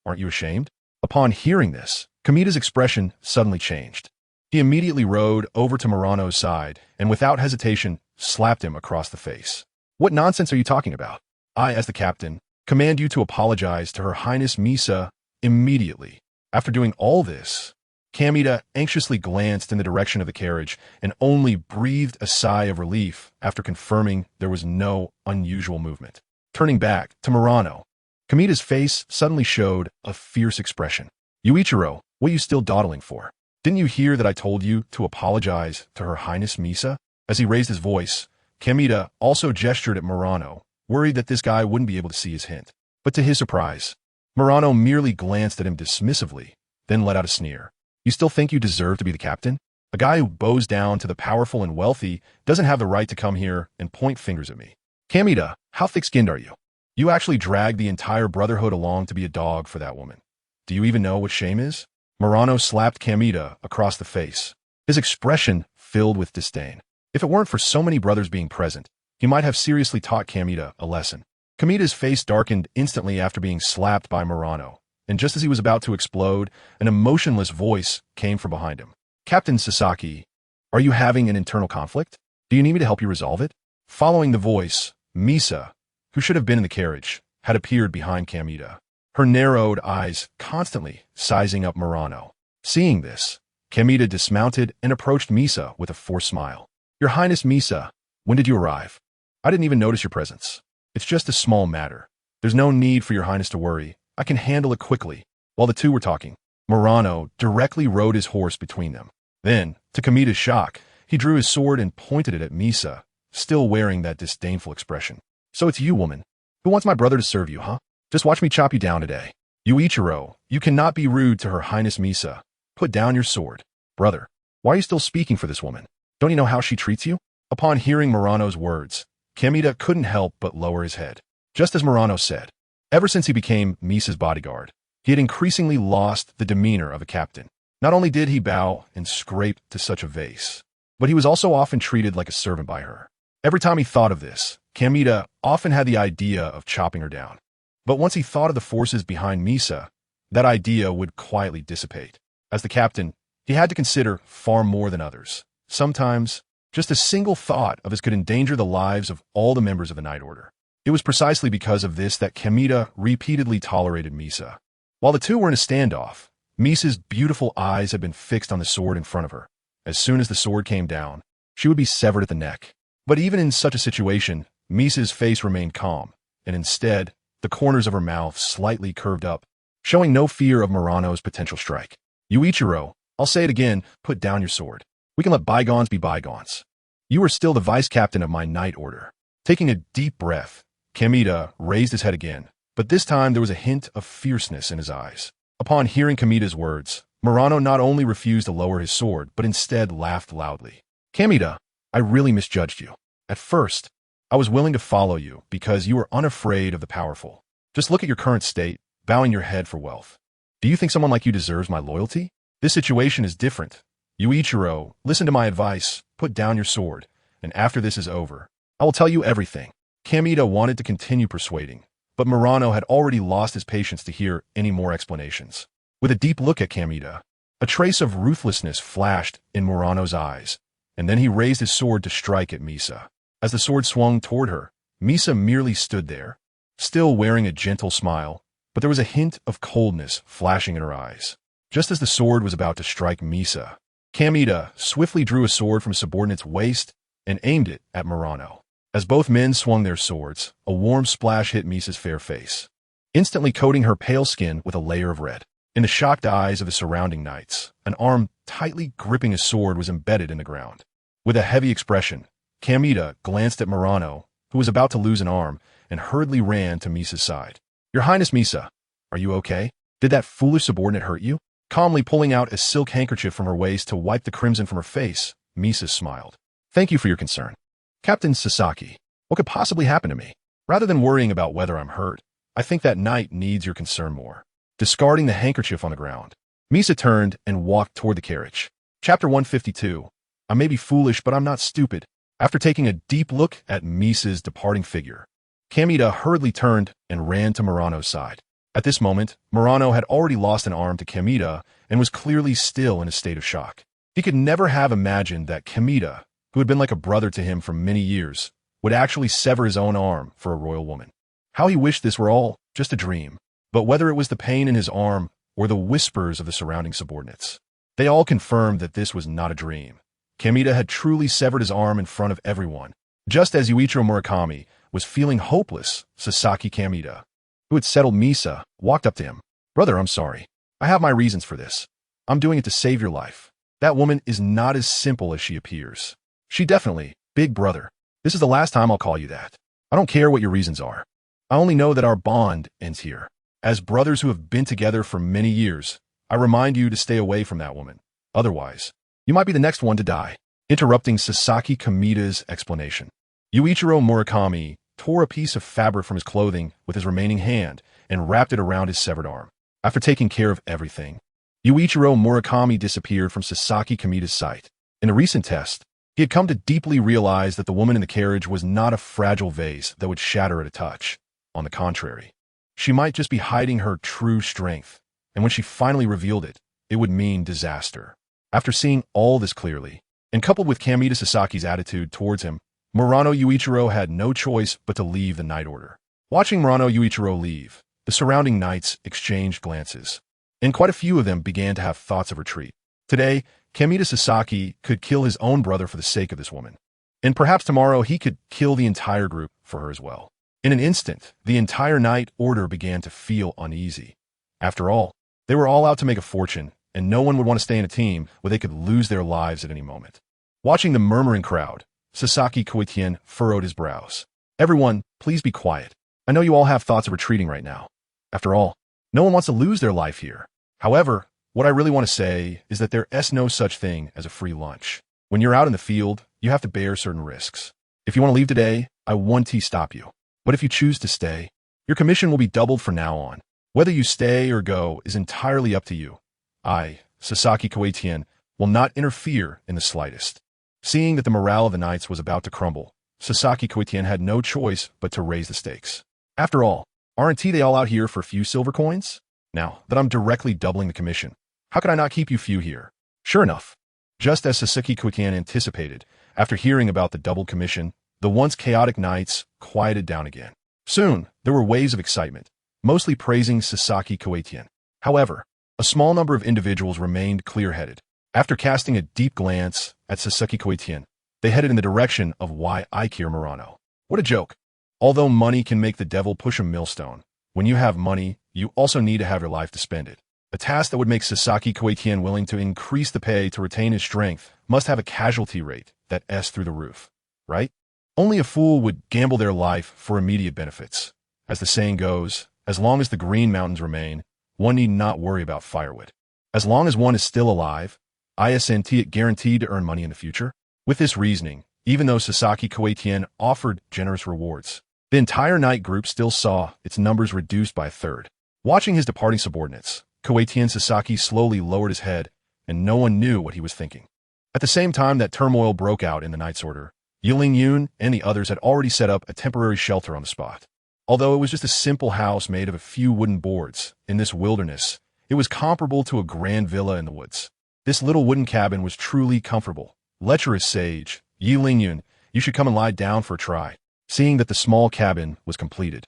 Aren't you ashamed? Upon hearing this, Kamita's expression suddenly changed. He immediately rode over to Murano's side and without hesitation slapped him across the face. What nonsense are you talking about? I, as the captain, command you to apologize to Her Highness Misa immediately. After doing all this, Kamita anxiously glanced in the direction of the carriage and only breathed a sigh of relief after confirming there was no unusual movement. Turning back to Murano, Kamita's face suddenly showed a fierce expression. Yuichiro, what are you still dawdling for? Didn't you hear that I told you to apologize to Her Highness Misa? As he raised his voice, Kamita also gestured at Murano, worried that this guy wouldn't be able to see his hint. But to his surprise, Murano merely glanced at him dismissively, then let out a sneer. You still think you deserve to be the captain? A guy who bows down to the powerful and wealthy doesn't have the right to come here and point fingers at me. Kamita, how thick-skinned are you? You actually dragged the entire Brotherhood along to be a dog for that woman. Do you even know what shame is? Murano slapped Kamita across the face, his expression filled with disdain. If it weren't for so many brothers being present, he might have seriously taught Kamita a lesson. Kamita's face darkened instantly after being slapped by Murano, and just as he was about to explode, an emotionless voice came from behind him. Captain Sasaki, are you having an internal conflict? Do you need me to help you resolve it? Following the voice, Misa, who should have been in the carriage, had appeared behind Kamita, her narrowed eyes constantly sizing up Murano. Seeing this, Kamita dismounted and approached Misa with a forced smile. Your Highness Misa, when did you arrive? I didn't even notice your presence. It's just a small matter. There's no need for your Highness to worry. I can handle it quickly. While the two were talking, Murano directly rode his horse between them. Then, to Kamita's shock, he drew his sword and pointed it at Misa, still wearing that disdainful expression. So it's you, woman. Who wants my brother to serve you, huh? Just watch me chop you down today. Yuichiro, you cannot be rude to Her Highness Misa. Put down your sword. Brother, why are you still speaking for this woman? Don't you know how she treats you? Upon hearing Murano's words, Kamita couldn't help but lower his head. Just as Murano said, ever since he became Misa's bodyguard, he had increasingly lost the demeanor of a captain. Not only did he bow and scrape to such a vase, but he was also often treated like a servant by her. Every time he thought of this, Kamita often had the idea of chopping her down. But once he thought of the forces behind Misa, that idea would quietly dissipate. As the captain, he had to consider far more than others. Sometimes, just a single thought of this could endanger the lives of all the members of the Night Order. It was precisely because of this that Kamita repeatedly tolerated Misa. While the two were in a standoff, Misa's beautiful eyes had been fixed on the sword in front of her. As soon as the sword came down, she would be severed at the neck. But even in such a situation, Misa's face remained calm, and instead, the corners of her mouth slightly curved up, showing no fear of Murano's potential strike. Yuichiro, I'll say it again, put down your sword. We can let bygones be bygones. You are still the vice-captain of my Night Order. Taking a deep breath, Kamita raised his head again, but this time there was a hint of fierceness in his eyes. Upon hearing Kamita's words, Murano not only refused to lower his sword, but instead laughed loudly. Kamita, I really misjudged you. At first, I was willing to follow you because you were unafraid of the powerful. Just look at your current state, bowing your head for wealth. Do you think someone like you deserves my loyalty? This situation is different. Yuichiro, listen to my advice, put down your sword, and after this is over, I will tell you everything. Kamita wanted to continue persuading, but Murano had already lost his patience to hear any more explanations. With a deep look at Kamita, a trace of ruthlessness flashed in Murano's eyes, and then he raised his sword to strike at Misa. As the sword swung toward her, Misa merely stood there, still wearing a gentle smile, but there was a hint of coldness flashing in her eyes. Just as the sword was about to strike Misa, Kamita swiftly drew a sword from a subordinate's waist and aimed it at Murano. As both men swung their swords, a warm splash hit Misa's fair face, instantly coating her pale skin with a layer of red. In the shocked eyes of the surrounding knights, an arm tightly gripping a sword was embedded in the ground. With a heavy expression, Kamita glanced at Murano, who was about to lose an arm, and hurriedly ran to Misa's side. Your Highness Misa, are you okay? Did that foolish subordinate hurt you? Calmly pulling out a silk handkerchief from her waist to wipe the crimson from her face, Misa smiled. Thank you for your concern. Captain Sasaki, what could possibly happen to me? Rather than worrying about whether I'm hurt, I think that knight needs your concern more. Discarding the handkerchief on the ground, Misa turned and walked toward the carriage. Chapter 152. I may be foolish, but I'm not stupid. After taking a deep look at Misa's departing figure, Kamita hurriedly turned and ran to Murano's side. At this moment, Murano had already lost an arm to Kamita and was clearly still in a state of shock. He could never have imagined that Kamita, who had been like a brother to him for many years, would actually sever his own arm for a royal woman. How he wished this were all just a dream. But whether it was the pain in his arm or the whispers of the surrounding subordinates, they all confirmed that this was not a dream. Kamita had truly severed his arm in front of everyone. Just as Yuichiro Murakami was feeling hopeless, Sasaki Kamita, who had settled Misa, walked up to him. Brother, I'm sorry. I have my reasons for this. I'm doing it to save your life. That woman is not as simple as she appears. She definitely, big brother. This is the last time I'll call you that. I don't care what your reasons are. I only know that our bond ends here. As brothers who have been together for many years, I remind you to stay away from that woman. Otherwise, you might be the next one to die. Interrupting Sasaki Kamita's explanation, Yuichiro Murakami tore a piece of fabric from his clothing with his remaining hand and wrapped it around his severed arm. After taking care of everything, Yuichiro Murakami disappeared from Sasaki Kamita's sight. In a recent test, he had come to deeply realize that the woman in the carriage was not a fragile vase that would shatter at a touch. On the contrary, she might just be hiding her true strength, and when she finally revealed it, it would mean disaster. After seeing all this clearly, and coupled with Kamita Sasaki's attitude towards him, Murano Yuichiro had no choice but to leave the Night Order. Watching Murano Yuichiro leave, the surrounding knights exchanged glances, and quite a few of them began to have thoughts of retreat. Today, Kamita Sasaki could kill his own brother for the sake of this woman, and perhaps tomorrow he could kill the entire group for her as well. In an instant, the entire Night Order began to feel uneasy. After all, they were all out to make a fortune, and no one would want to stay in a team where they could lose their lives at any moment. Watching the murmuring crowd, Sasaki Koitien furrowed his brows. Everyone, please be quiet. I know you all have thoughts of retreating right now. After all, no one wants to lose their life here. However, what I really want to say is that there is no such thing as a free lunch. When you're out in the field, you have to bear certain risks. If you want to leave today, I won't stop you. But if you choose to stay, your commission will be doubled from now on. Whether you stay or go is entirely up to you. I, Sasaki Koitien, will not interfere in the slightest. Seeing that the morale of the knights was about to crumble, Sasaki Koitien had no choice but to raise the stakes. After all, aren't they all out here for a few silver coins? Now that I'm directly doubling the commission, how could I not keep you few here? Sure enough, just as Sasaki Koitien anticipated, after hearing about the doubled commission, the once chaotic knights quieted down again. Soon, there were waves of excitement, mostly praising Sasaki Koitien. However, a small number of individuals remained clear-headed. After casting a deep glance at Sasaki Koitien, they headed in the direction of why Aikir Murano. What a joke. Although money can make the devil push a millstone, when you have money, you also need to have your life to spend it. A task that would make Sasaki Koitien willing to increase the pay to retain his strength must have a casualty rate that S through the roof, right? Only a fool would gamble their life for immediate benefits. As the saying goes, as long as the Green Mountains remain, one need not worry about firewood. As long as one is still alive, isn't it guaranteed to earn money in the future? With this reasoning, even though Sasaki Koitien offered generous rewards, the entire knight group still saw its numbers reduced by a third. Watching his departing subordinates, Koitien Sasaki slowly lowered his head, and no one knew what he was thinking. At the same time that turmoil broke out in the Knight's Order, Yiling Yun and the others had already set up a temporary shelter on the spot. Although it was just a simple house made of a few wooden boards, in this wilderness, it was comparable to a grand villa in the woods. This little wooden cabin was truly comfortable. Lecherous sage, Yiling Yun, you should come and lie down for a try. Seeing that the small cabin was completed,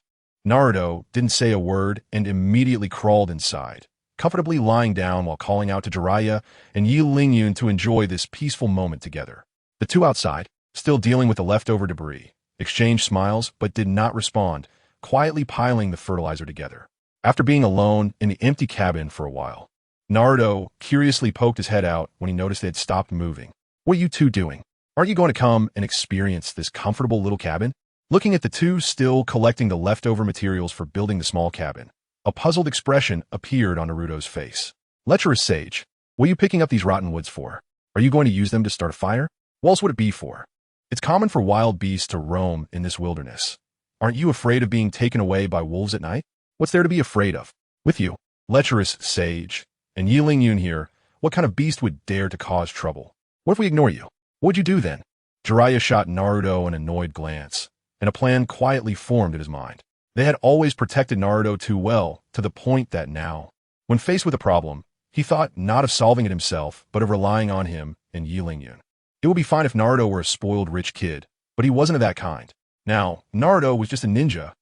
Naruto didn't say a word and immediately crawled inside, comfortably lying down while calling out to Jiraiya and Yiling Yun to enjoy this peaceful moment together. The two outside, still dealing with the leftover debris, exchanged smiles but did not respond, quietly piling the fertilizer together. After being alone in the empty cabin for a while, Naruto curiously poked his head out when he noticed they had stopped moving. What are you two doing? Aren't you going to come and experience this comfortable little cabin? Looking at the two still collecting the leftover materials for building the small cabin, a puzzled expression appeared on Naruto's face. Lecherous sage, what are you picking up these rotten woods for? Are you going to use them to start a fire? What else would it be for? It's common for wild beasts to roam in this wilderness. Aren't you afraid of being taken away by wolves at night? What's there to be afraid of? With you, lecherous sage, and Yiling Yun here, what kind of beast would dare to cause trouble? What if we ignore you? What would you do then? Jiraiya shot Naruto an annoyed glance, and a plan quietly formed in his mind. They had always protected Naruto too well, to the point that now, when faced with a problem, he thought not of solving it himself, but of relying on him and Yiling Yun. It would be fine if Naruto were a spoiled rich kid, but he wasn't of that kind. Now, Naruto was just a ninja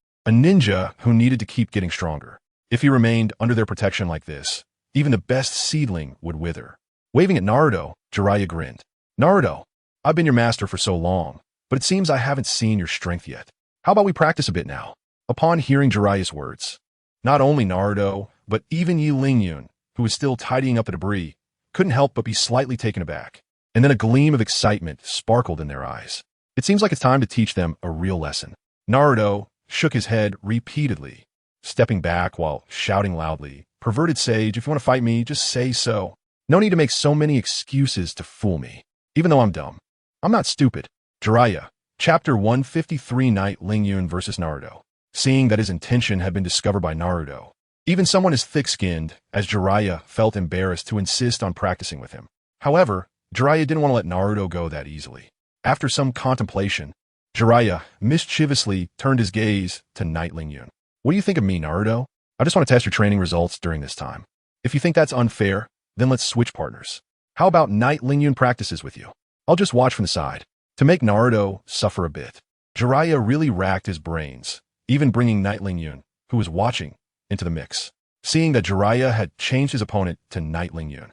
who needed to keep getting stronger. If he remained under their protection like this, even the best seedling would wither. Waving at Naruto, Jiraiya grinned. Naruto, I've been your master for so long, but it seems I haven't seen your strength yet. How about we practice a bit now? Upon hearing Jiraiya's words, not only Naruto, but even Yiling Yun, who was still tidying up the debris, couldn't help but be slightly taken aback. And then a gleam of excitement sparkled in their eyes. It seems like it's time to teach them a real lesson. Naruto shook his head repeatedly, stepping back while shouting loudly, "Perverted sage, if you want to fight me, just say so. No need to make so many excuses to fool me. Even though I'm dumb, I'm not stupid." Jiraiya, Chapter 153, Night Ling Yun versus Naruto. Seeing that his intention had been discovered by Naruto, even someone as thick-skinned as Jiraiya felt embarrassed to insist on practicing with him. However, Jiraiya didn't want to let Naruto go that easily. After some contemplation, Jiraiya mischievously turned his gaze to Knight Lingyun. What do you think of me, Naruto? I just want to test your training results during this time. If you think that's unfair, then let's switch partners. How about Knight Lingyun practices with you? I'll just watch from the side. To make Naruto suffer a bit, Jiraiya really racked his brains, even bringing Knight Lingyun, who was watching, into the mix. Seeing that Jiraiya had changed his opponent to Knight Lingyun,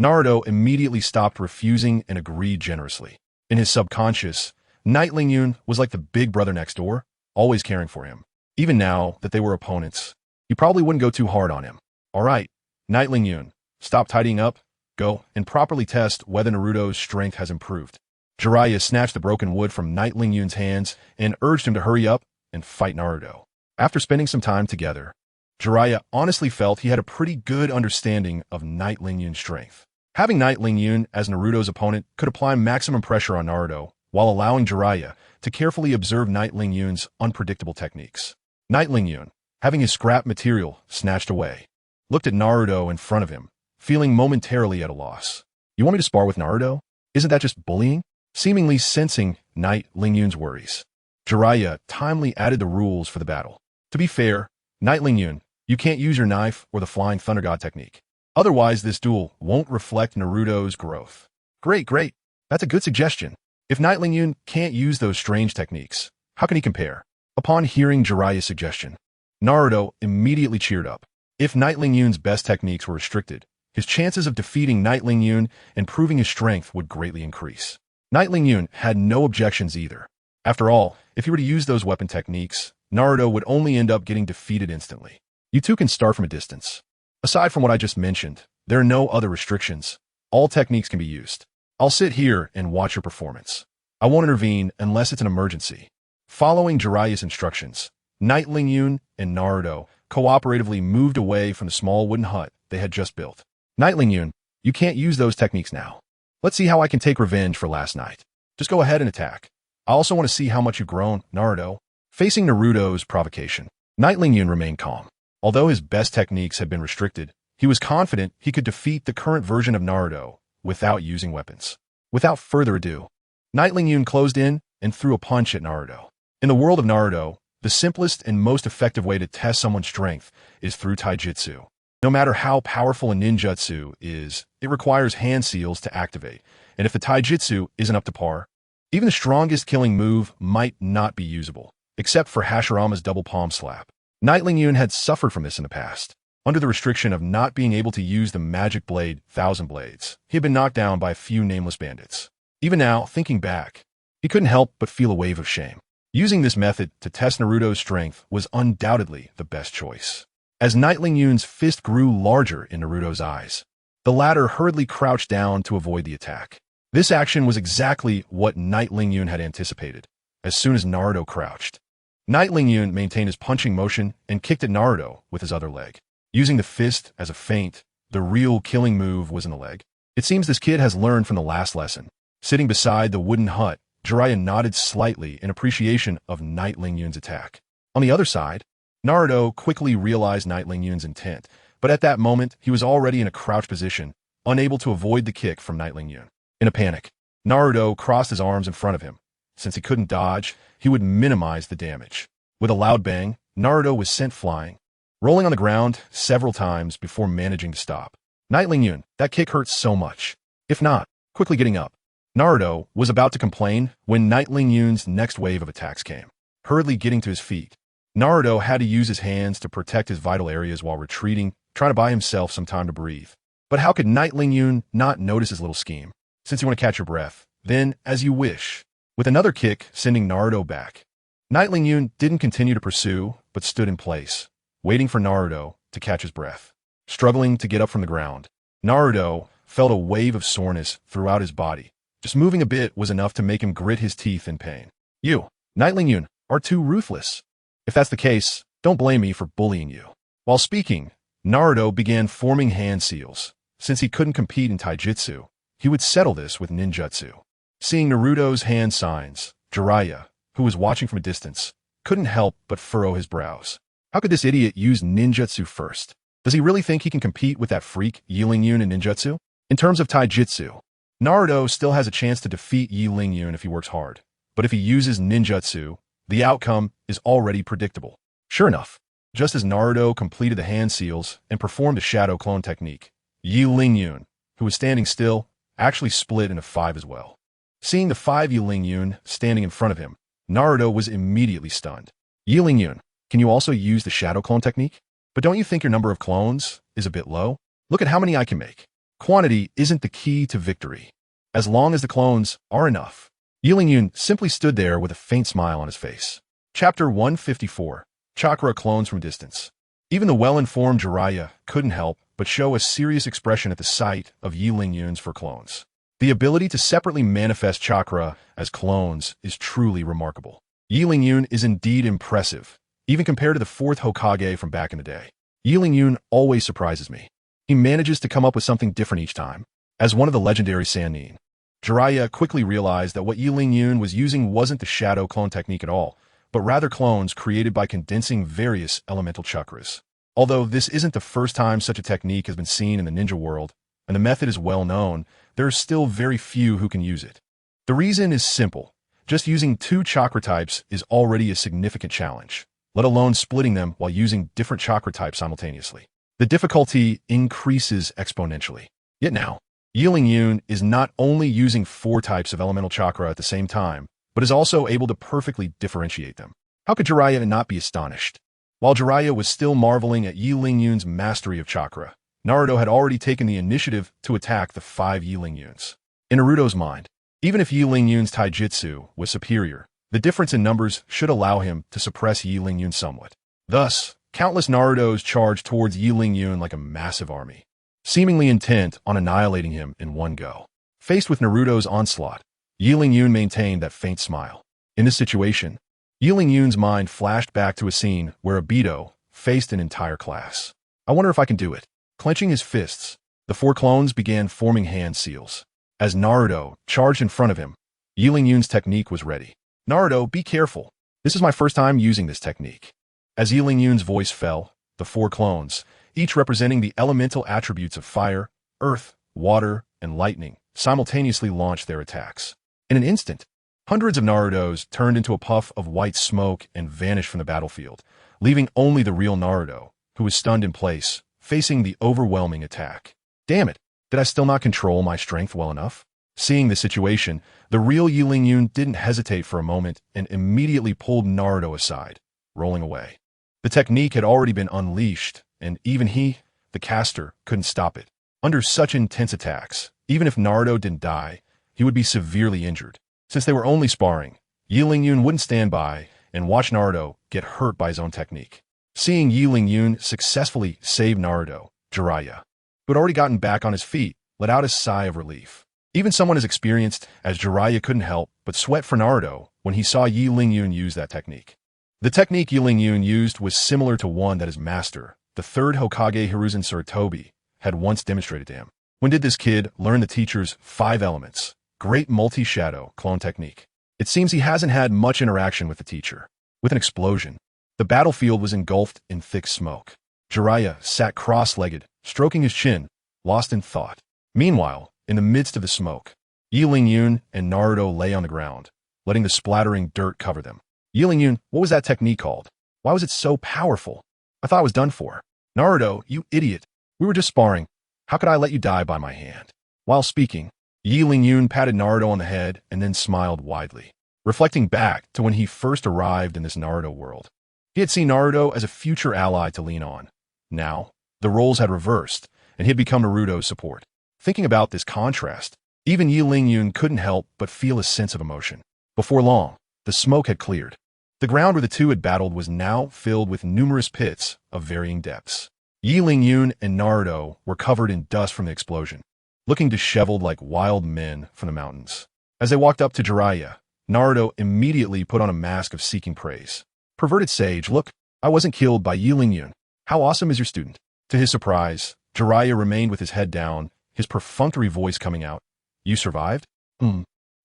Naruto immediately stopped refusing and agreed generously. In his subconscious, Knight Lingyun was like the big brother next door, always caring for him. Even now that they were opponents, he probably wouldn't go too hard on him. All right, Knight Lingyun, stop tidying up, go and properly test whether Naruto's strength has improved. Jiraiya snatched the broken wood from Knight Lingyun's hands and urged him to hurry up and fight Naruto. After spending some time together, Jiraiya honestly felt he had a pretty good understanding of Knight Lingyun's strength. Having Knight Lingyun as Naruto's opponent could apply maximum pressure on Naruto while allowing Jiraiya to carefully observe Knight Lingyun's unpredictable techniques. Knight Lingyun, having his scrap material snatched away, looked at Naruto in front of him, feeling momentarily at a loss. You want me to spar with Naruto? Isn't that just bullying? Seemingly sensing Knight Lingyun's worries, Jiraiya timely added the rules for the battle. To be fair, Knight Lingyun, you can't use your knife or the Flying Thunder God technique. Otherwise, this duel won't reflect Naruto's growth. Great. That's a good suggestion. If Knight Lingyun can't use those strange techniques, how can he compare? Upon hearing Jiraiya's suggestion, Naruto immediately cheered up. If Knight Lingyun's best techniques were restricted, his chances of defeating Knight Lingyun and proving his strength would greatly increase. Knight Lingyun had no objections either. After all, if he were to use those weapon techniques, Naruto would only end up getting defeated instantly. You two can start from a distance. Aside from what I just mentioned, there are no other restrictions. All techniques can be used. I'll sit here and watch your performance. I won't intervene unless it's an emergency. Following Jiraiya's instructions, Knight Lingyun and Naruto cooperatively moved away from the small wooden hut they had just built. Knight Lingyun, you can't use those techniques now. Let's see how I can take revenge for last night. Just go ahead and attack. I also want to see how much you've grown, Naruto. Facing Naruto's provocation, Knight Lingyun remained calm. Although his best techniques had been restricted, he was confident he could defeat the current version of Naruto without using weapons. Without further ado, Knight Lingyun closed in and threw a punch at Naruto. In the world of Naruto, the simplest and most effective way to test someone's strength is through taijutsu. No matter how powerful a ninjutsu is, it requires hand seals to activate, and if the taijutsu isn't up to par, even the strongest killing move might not be usable, except for Hashirama's double palm slap. Knight Lingyun had suffered from this in the past. Under the restriction of not being able to use the magic blade, Thousand Blades, he had been knocked down by a few nameless bandits. Even now, thinking back, he couldn't help but feel a wave of shame. Using this method to test Naruto's strength was undoubtedly the best choice. As Knight Lingyun's fist grew larger in Naruto's eyes, the latter hurriedly crouched down to avoid the attack. This action was exactly what Knight Lingyun had anticipated. As soon as Naruto crouched, Knight Lingyun maintained his punching motion and kicked at Naruto with his other leg. Using the fist as a feint, the real killing move was in the leg. It seems this kid has learned from the last lesson. Sitting beside the wooden hut, Jiraiya nodded slightly in appreciation of Knight Lingyun's attack. On the other side, Naruto quickly realized Knight Lingyun's intent, but at that moment, he was already in a crouch position, unable to avoid the kick from Knight Lingyun. In a panic, Naruto crossed his arms in front of him. Since he couldn't dodge, he would minimize the damage. With a loud bang, Naruto was sent flying, rolling on the ground several times before managing to stop. Knight Lingyun, that kick hurts so much. If not, quickly getting up. Naruto was about to complain when Knight Lingyun's next wave of attacks came. Hurriedly getting to his feet, Naruto had to use his hands to protect his vital areas while retreating, trying to buy himself some time to breathe. But how could Knight Lingyun not notice his little scheme? Since you want to catch your breath, then as you wish. With another kick sending Naruto back, Knight Lingyun didn't continue to pursue, but stood in place, waiting for Naruto to catch his breath. Struggling to get up from the ground, Naruto felt a wave of soreness throughout his body. Just moving a bit was enough to make him grit his teeth in pain. You, Knight Lingyun, are too ruthless. If that's the case, don't blame me for bullying you. While speaking, Naruto began forming hand seals. Since he couldn't compete in taijutsu, he would settle this with ninjutsu. Seeing Naruto's hand signs, Jiraiya, who was watching from a distance, couldn't help but furrow his brows. How could this idiot use ninjutsu first? Does he really think he can compete with that freak Yi Lingyun in ninjutsu? In terms of taijutsu, Naruto still has a chance to defeat Yi Lingyun if he works hard, but if he uses ninjutsu, the outcome is already predictable. Sure enough, just as Naruto completed the hand seals and performed a shadow clone technique, Yi Lingyun, who was standing still, actually split into 5 as well. Seeing the 5 Yi Lingyun standing in front of him, Naruto was immediately stunned. Yi Lingyun, can you also use the shadow clone technique? But don't you think your number of clones is a bit low? Look at how many I can make. Quantity isn't the key to victory, as long as the clones are enough. Yi Lingyun simply stood there with a faint smile on his face. Chapter 154. Chakra Clones from Distance. Even the well-informed Jiraiya couldn't help but show a serious expression at the sight of Yi Lingyun's for clones. The ability to separately manifest chakra as clones is truly remarkable. Yi Lingyun is indeed impressive, even compared to the 4th Hokage from back in the day. Yi Lingyun always surprises me. He manages to come up with something different each time. As one of the legendary Sannin, Jiraiya quickly realized that what Yi Lingyun was using wasn't the shadow clone technique at all, but rather clones created by condensing various elemental chakras. Although this isn't the first time such a technique has been seen in the ninja world, and the method is well known, there are still very few who can use it. The reason is simple. Just using 2 chakra types is already a significant challenge, let alone splitting them while using different chakra types simultaneously. The difficulty increases exponentially. Yet now, Yi Lingyun is not only using 4 types of elemental chakra at the same time, but is also able to perfectly differentiate them. How could Jiraiya not be astonished? While Jiraiya was still marveling at Yi Lingyun's mastery of chakra, Naruto had already taken the initiative to attack the 5 Yi Lingyuns. In Naruto's mind, even if Yi Lingyun's taijutsu was superior, the difference in numbers should allow him to suppress Yi Lingyun somewhat. Thus, countless Narutos charged towards Yi Lingyun like a massive army, seemingly intent on annihilating him in one go. Faced with Naruto's onslaught, Yi Lingyun maintained that faint smile. In this situation, Yi Lingyun's mind flashed back to a scene where Obito faced an entire class. I wonder if I can do it. Clenching his fists, the 4 clones began forming hand seals. As Naruto charged in front of him, Yi Lingyun's technique was ready. Naruto, be careful. This is my first time using this technique. As Yi Lingyun's voice fell, the 4 clones, each representing the elemental attributes of fire, earth, water, and lightning, simultaneously launched their attacks. In an instant, hundreds of Narutos turned into a puff of white smoke and vanished from the battlefield, leaving only the real Naruto, who was stunned in place, facing the overwhelming attack. Damn it, did I still not control my strength well enough? Seeing the situation, the real Yi Lingyun didn't hesitate for a moment and immediately pulled Naruto aside, rolling away. The technique had already been unleashed, and even he, the caster, couldn't stop it. Under such intense attacks, even if Naruto didn't die, he would be severely injured. Since they were only sparring, Yi Lingyun wouldn't stand by and watch Naruto get hurt by his own technique. Seeing Yi Lingyun successfully save Naruto, Jiraiya, who had already gotten back on his feet, let out a sigh of relief. Even someone as experienced as Jiraiya couldn't help but sweat for Naruto when he saw Yi Lingyun use that technique. The technique Yi Lingyun used was similar to one that his master, the 3rd Hokage Hiruzen Sarutobi, had once demonstrated to him. When did this kid learn the teacher's 5 elements, great multi-shadow clone technique? It seems he hasn't had much interaction with the teacher. With an explosion, the battlefield was engulfed in thick smoke. Jiraiya sat cross-legged, stroking his chin, lost in thought. Meanwhile, in the midst of the smoke, Yi Lingyun and Naruto lay on the ground, letting the splattering dirt cover them. Yi Lingyun, what was that technique called? Why was it so powerful? I thought I was done for. Naruto, you idiot. We were just sparring. How could I let you die by my hand? While speaking, Yi Lingyun patted Naruto on the head and then smiled widely, reflecting back to when he first arrived in this Naruto world. He had seen Naruto as a future ally to lean on. Now, the roles had reversed, and he had become Naruto's support. Thinking about this contrast, even Yi Lingyun couldn't help but feel a sense of emotion. Before long, the smoke had cleared. The ground where the two had battled was now filled with numerous pits of varying depths. Yi Lingyun and Naruto were covered in dust from the explosion, looking disheveled like wild men from the mountains. As they walked up to Jiraiya, Naruto immediately put on a mask of seeking praise. Perverted sage, look, I wasn't killed by Yi Lingyun. How awesome is your student? To his surprise, Jiraiya remained with his head down, his perfunctory voice coming out. You survived?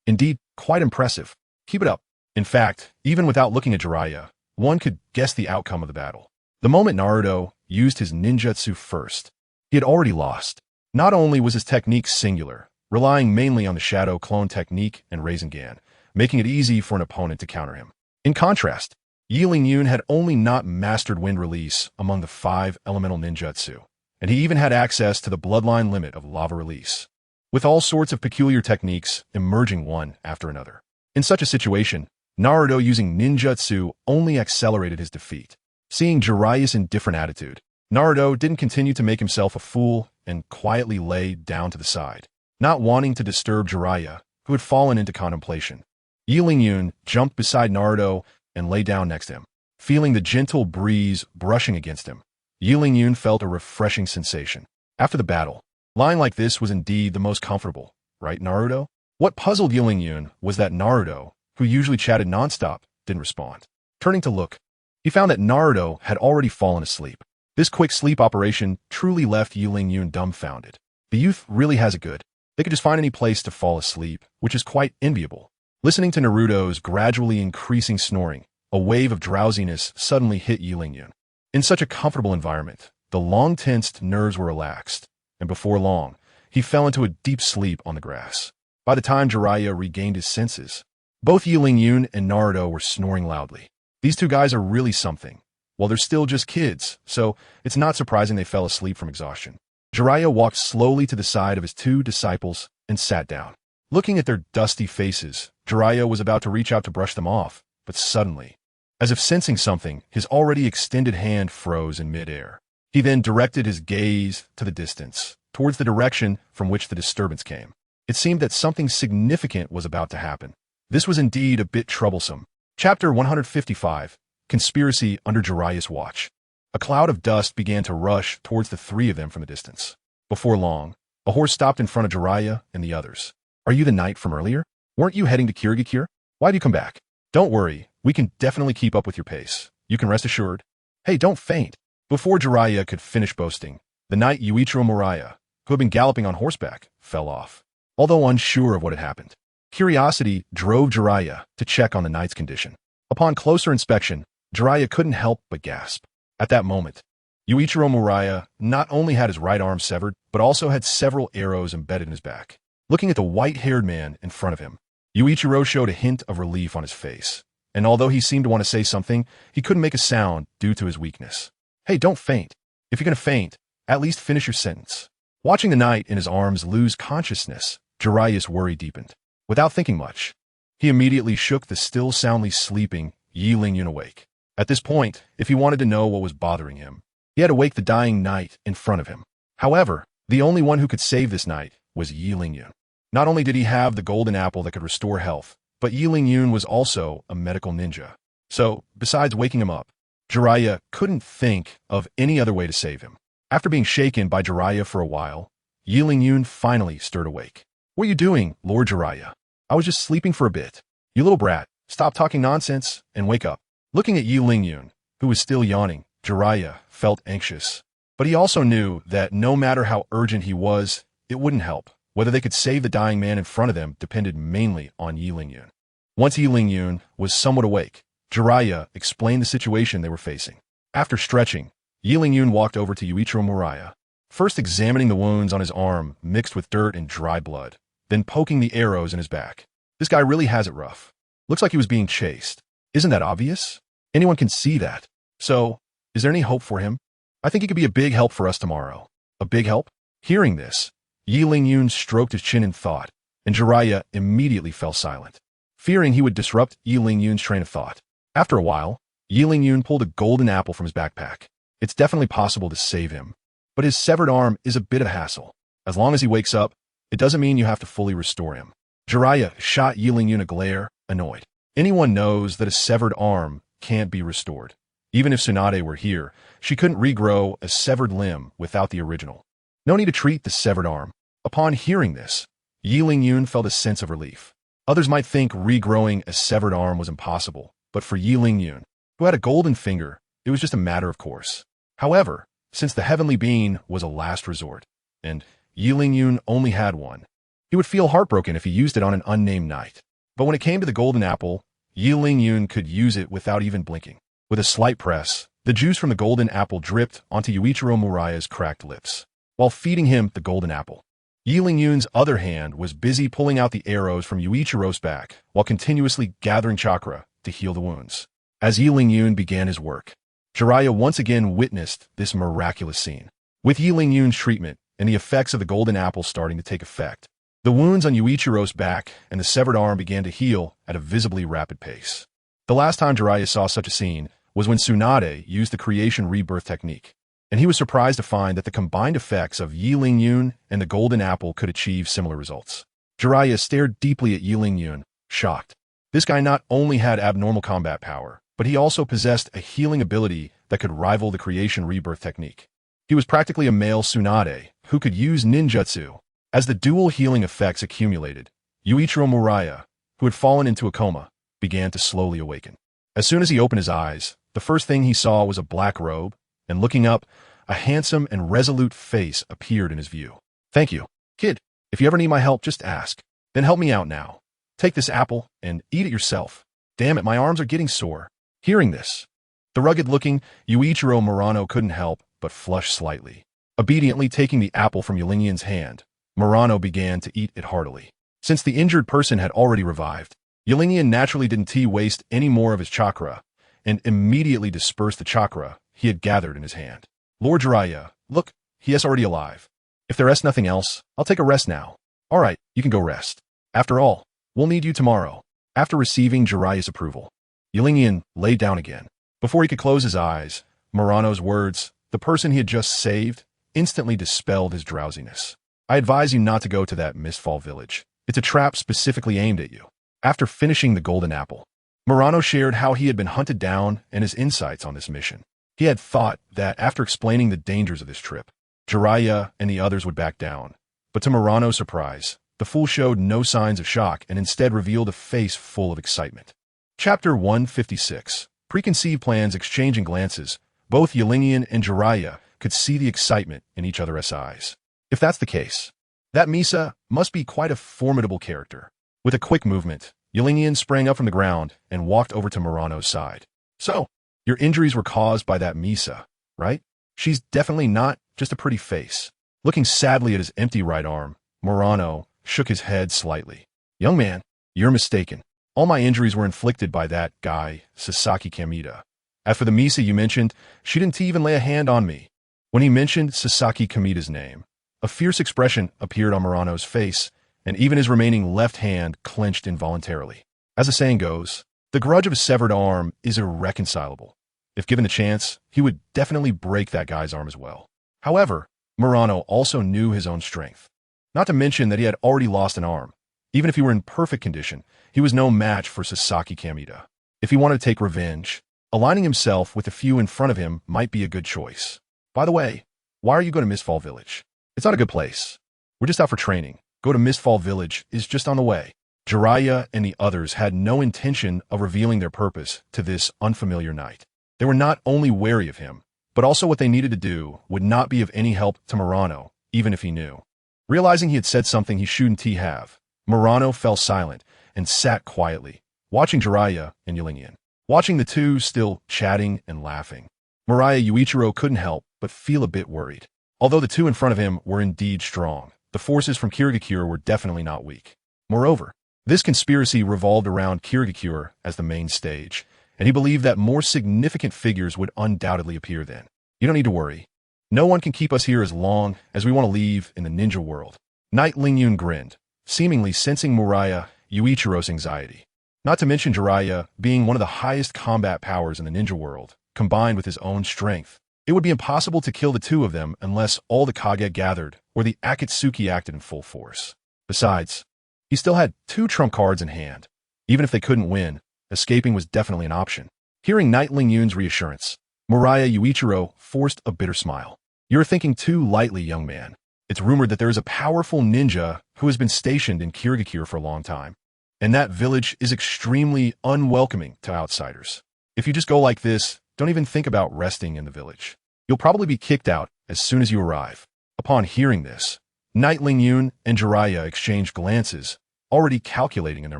Indeed, quite impressive. Keep it up. In fact, even without looking at Jiraiya, one could guess the outcome of the battle. The moment Naruto used his ninjutsu first, he had already lost. Not only was his technique singular, relying mainly on the shadow clone technique and Rasengan, making it easy for an opponent to counter him. In contrast, Yun had only not mastered wind release among the 5 elemental ninjutsu, and he even had access to the bloodline limit of lava release, with all sorts of peculiar techniques emerging one after another. In such a situation, Naruto using ninjutsu only accelerated his defeat. Seeing Jiraiya's indifferent attitude, Naruto didn't continue to make himself a fool and quietly lay down to the side, not wanting to disturb Jiraiya, who had fallen into contemplation. Yun jumped beside Naruto and lay down next to him. Feeling the gentle breeze brushing against him, Yun felt a refreshing sensation. After the battle, lying like this was indeed the most comfortable, right, Naruto? What puzzled Yun was that Naruto, who usually chatted nonstop, didn't respond. Turning to look, he found that Naruto had already fallen asleep. This quick sleep operation truly left Yun dumbfounded. The youth really has it good. They could just find any place to fall asleep, which is quite enviable. Listening to Naruto's gradually increasing snoring, a wave of drowsiness suddenly hit Yun. In such a comfortable environment, the long-tensed nerves were relaxed, and before long, he fell into a deep sleep on the grass. By the time Jiraiya regained his senses, both Yun and Naruto were snoring loudly. These two guys are really something. Well, they're still just kids, so it's not surprising they fell asleep from exhaustion. Jiraiya walked slowly to the side of his 2 disciples and sat down. Looking at their dusty faces, Jiraiya was about to reach out to brush them off, but suddenly, as if sensing something, his already extended hand froze in midair. He then directed his gaze to the distance, towards the direction from which the disturbance came. It seemed that something significant was about to happen. This was indeed a bit troublesome. Chapter 155, Conspiracy Under Jiraiya's Watch. A cloud of dust began to rush towards the 3 of them from the distance. Before long, a horse stopped in front of Jiraiya and the others. Are you the knight from earlier? Weren't you heading to Kirigakure? Why'd you come back? Don't worry, we can definitely keep up with your pace. You can rest assured. Hey, don't faint. Before Jiraiya could finish boasting, the knight Yuichiro Muraya, who had been galloping on horseback, fell off. Although unsure of what had happened, curiosity drove Jiraiya to check on the knight's condition. Upon closer inspection, Jiraiya couldn't help but gasp. At that moment, Yuichiro Muraya not only had his right arm severed, but also had several arrows embedded in his back. Looking at the white-haired man in front of him, Yuichiro showed a hint of relief on his face, and although he seemed to want to say something, he couldn't make a sound due to his weakness. Hey, don't faint. If you're going to faint, at least finish your sentence. Watching the knight in his arms lose consciousness, Jiraiya's worry deepened. Without thinking much, he immediately shook the still soundly sleeping Yun awake. At this point, if he wanted to know what was bothering him, he had to wake the dying knight in front of him. However, the only one who could save this knight was Yun. Not only did he have the golden apple that could restore health, but Yun was also a medical ninja. So, besides waking him up, Jiraiya couldn't think of any other way to save him. After being shaken by Jiraiya for a while, Yun finally stirred awake. What are you doing, Lord Jiraiya? I was just sleeping for a bit. You little brat, stop talking nonsense and wake up. Looking at Yun, who was still yawning, Jiraiya felt anxious. But he also knew that no matter how urgent he was, it wouldn't help. Whether they could save the dying man in front of them depended mainly on Yun. Once Yun was somewhat awake, Jiraiya explained the situation they were facing. After stretching, Yun walked over to Yuichiro Muraya, first examining the wounds on his arm mixed with dirt and dry blood, then poking the arrows in his back. This guy really has it rough. Looks like he was being chased. Isn't that obvious? Anyone can see that. So, is there any hope for him? I think he could be a big help for us tomorrow. A big help? Hearing this, Yun stroked his chin in thought, and Jiraiya immediately fell silent, fearing he would disrupt Yun's train of thought. After a while, Yun pulled a golden apple from his backpack. It's definitely possible to save him, but his severed arm is a bit of a hassle. As long as he wakes up, it doesn't mean you have to fully restore him. Jiraiya shot Yun a glare, annoyed. Anyone knows that a severed arm can't be restored. Even if Tsunade were here, she couldn't regrow a severed limb without the original. No need to treat the severed arm. Upon hearing this, Yun felt a sense of relief. Others might think regrowing a severed arm was impossible, but for Yun, who had a golden finger, it was just a matter of course. However, since the heavenly being was a last resort, and Yun only had one, he would feel heartbroken if he used it on an unnamed knight. But when it came to the golden apple, Yun could use it without even blinking. With a slight press, the juice from the golden apple dripped onto Yuichiro Muraya's cracked lips, while feeding him the golden apple. Yi Lingyun's other hand was busy pulling out the arrows from Yuichiro's back while continuously gathering chakra to heal the wounds. As Yi Lingyun began his work, Jiraiya once again witnessed this miraculous scene. With Yi Lingyun's treatment and the effects of the golden apple starting to take effect, the wounds on Yuichiro's back and the severed arm began to heal at a visibly rapid pace. The last time Jiraiya saw such a scene was when Tsunade used the creation rebirth technique, and he was surprised to find that the combined effects of Yi Lingyun and the golden apple could achieve similar results. Jiraiya stared deeply at Yi Lingyun, shocked. This guy not only had abnormal combat power, but he also possessed a healing ability that could rival the creation rebirth technique. He was practically a male Tsunade who could use ninjutsu. As the dual healing effects accumulated, Yuichiro Muraya, who had fallen into a coma, began to slowly awaken. As soon as he opened his eyes, the first thing he saw was a black robe, and looking up, a handsome and resolute face appeared in his view. "Thank you, kid. If you ever need my help, just ask. Then help me out now. Take this apple and eat it yourself. Damn it, my arms are getting sore." Hearing this, the rugged-looking Yuichiro Murano couldn't help but flush slightly. Obediently taking the apple from Yulinyan's hand, Murano began to eat it heartily. Since the injured person had already revived, Yulinyan naturally didn't waste any more of his chakra, and immediately dispersed the chakra he had gathered in his hand. "Lord Jiraiya, look, he is already alive. If there is nothing else, I'll take a rest now." "All right, you can go rest. After all, we'll need you tomorrow." After receiving Jiraiya's approval, Yulinyan lay down again. Before he could close his eyes, Murano's words, the person he had just saved, instantly dispelled his drowsiness. "I advise you not to go to that Mistfall village. It's a trap specifically aimed at you." After finishing the golden apple, Murano shared how he had been hunted down and his insights on this mission. He had thought that after explaining the dangers of this trip, Jiraiya and the others would back down. But to Murano's surprise, the fool showed no signs of shock and instead revealed a face full of excitement. Chapter 156. Preconceived plans exchanging glances. Both Yulinyan and Jiraiya could see the excitement in each other's eyes. If that's the case, that Misa must be quite a formidable character. With a quick movement, Yulinyan sprang up from the ground and walked over to Murano's side. "So, your injuries were caused by that Misa, right? She's definitely not just a pretty face." Looking sadly at his empty right arm, Murano shook his head slightly. "Young man, you're mistaken. All my injuries were inflicted by that guy, Sasaki Kamita. As for the Misa you mentioned, she didn't even lay a hand on me." When he mentioned Sasaki Kamita's name, a fierce expression appeared on Murano's face, and even his remaining left hand clenched involuntarily. As the saying goes, the grudge of a severed arm is irreconcilable. If given the chance, he would definitely break that guy's arm as well. However, Murano also knew his own strength. Not to mention that he had already lost an arm. Even if he were in perfect condition, he was no match for Sasaki Kamita. If he wanted to take revenge, aligning himself with the few in front of him might be a good choice. By the way, why are you going to Mistfall Village? It's not a good place. We're just out for training. Go to Mistfall Village is just on the way. Jiraiya and the others had no intention of revealing their purpose to this unfamiliar knight. They were not only wary of him, but also what they needed to do would not be of any help to Murano, even if he knew. Realizing he had said something he shouldn't have, Murano fell silent and sat quietly, watching Jiraiya and Yulinyan. Watching the two still chatting and laughing, Muraya Yuichiro couldn't help but feel a bit worried. Although the two in front of him were indeed strong, the forces from Kirigakure were definitely not weak. Moreover, this conspiracy revolved around Kirigakure as the main stage, and he believed that more significant figures would undoubtedly appear then. "You don't need to worry. No one can keep us here as long as we want to leave in the ninja world." Knight Lingyun grinned, seemingly sensing Muraya Yuichiro's anxiety. Not to mention Jiraiya being one of the highest combat powers in the ninja world, combined with his own strength. It would be impossible to kill the two of them unless all the Kage gathered or the Akatsuki acted in full force. Besides, he still had two trump cards in hand. Even if they couldn't win, escaping was definitely an option. Hearing Knight Lingyun's reassurance, Muraya Yuichiro forced a bitter smile. "You're thinking too lightly, young man. It's rumored that there is a powerful ninja who has been stationed in Kirigakure for a long time, and that village is extremely unwelcoming to outsiders. If you just go like this, don't even think about resting in the village. You'll probably be kicked out as soon as you arrive." Upon hearing this, Knight Lingyun and Jiraiya exchanged glances, already calculating in their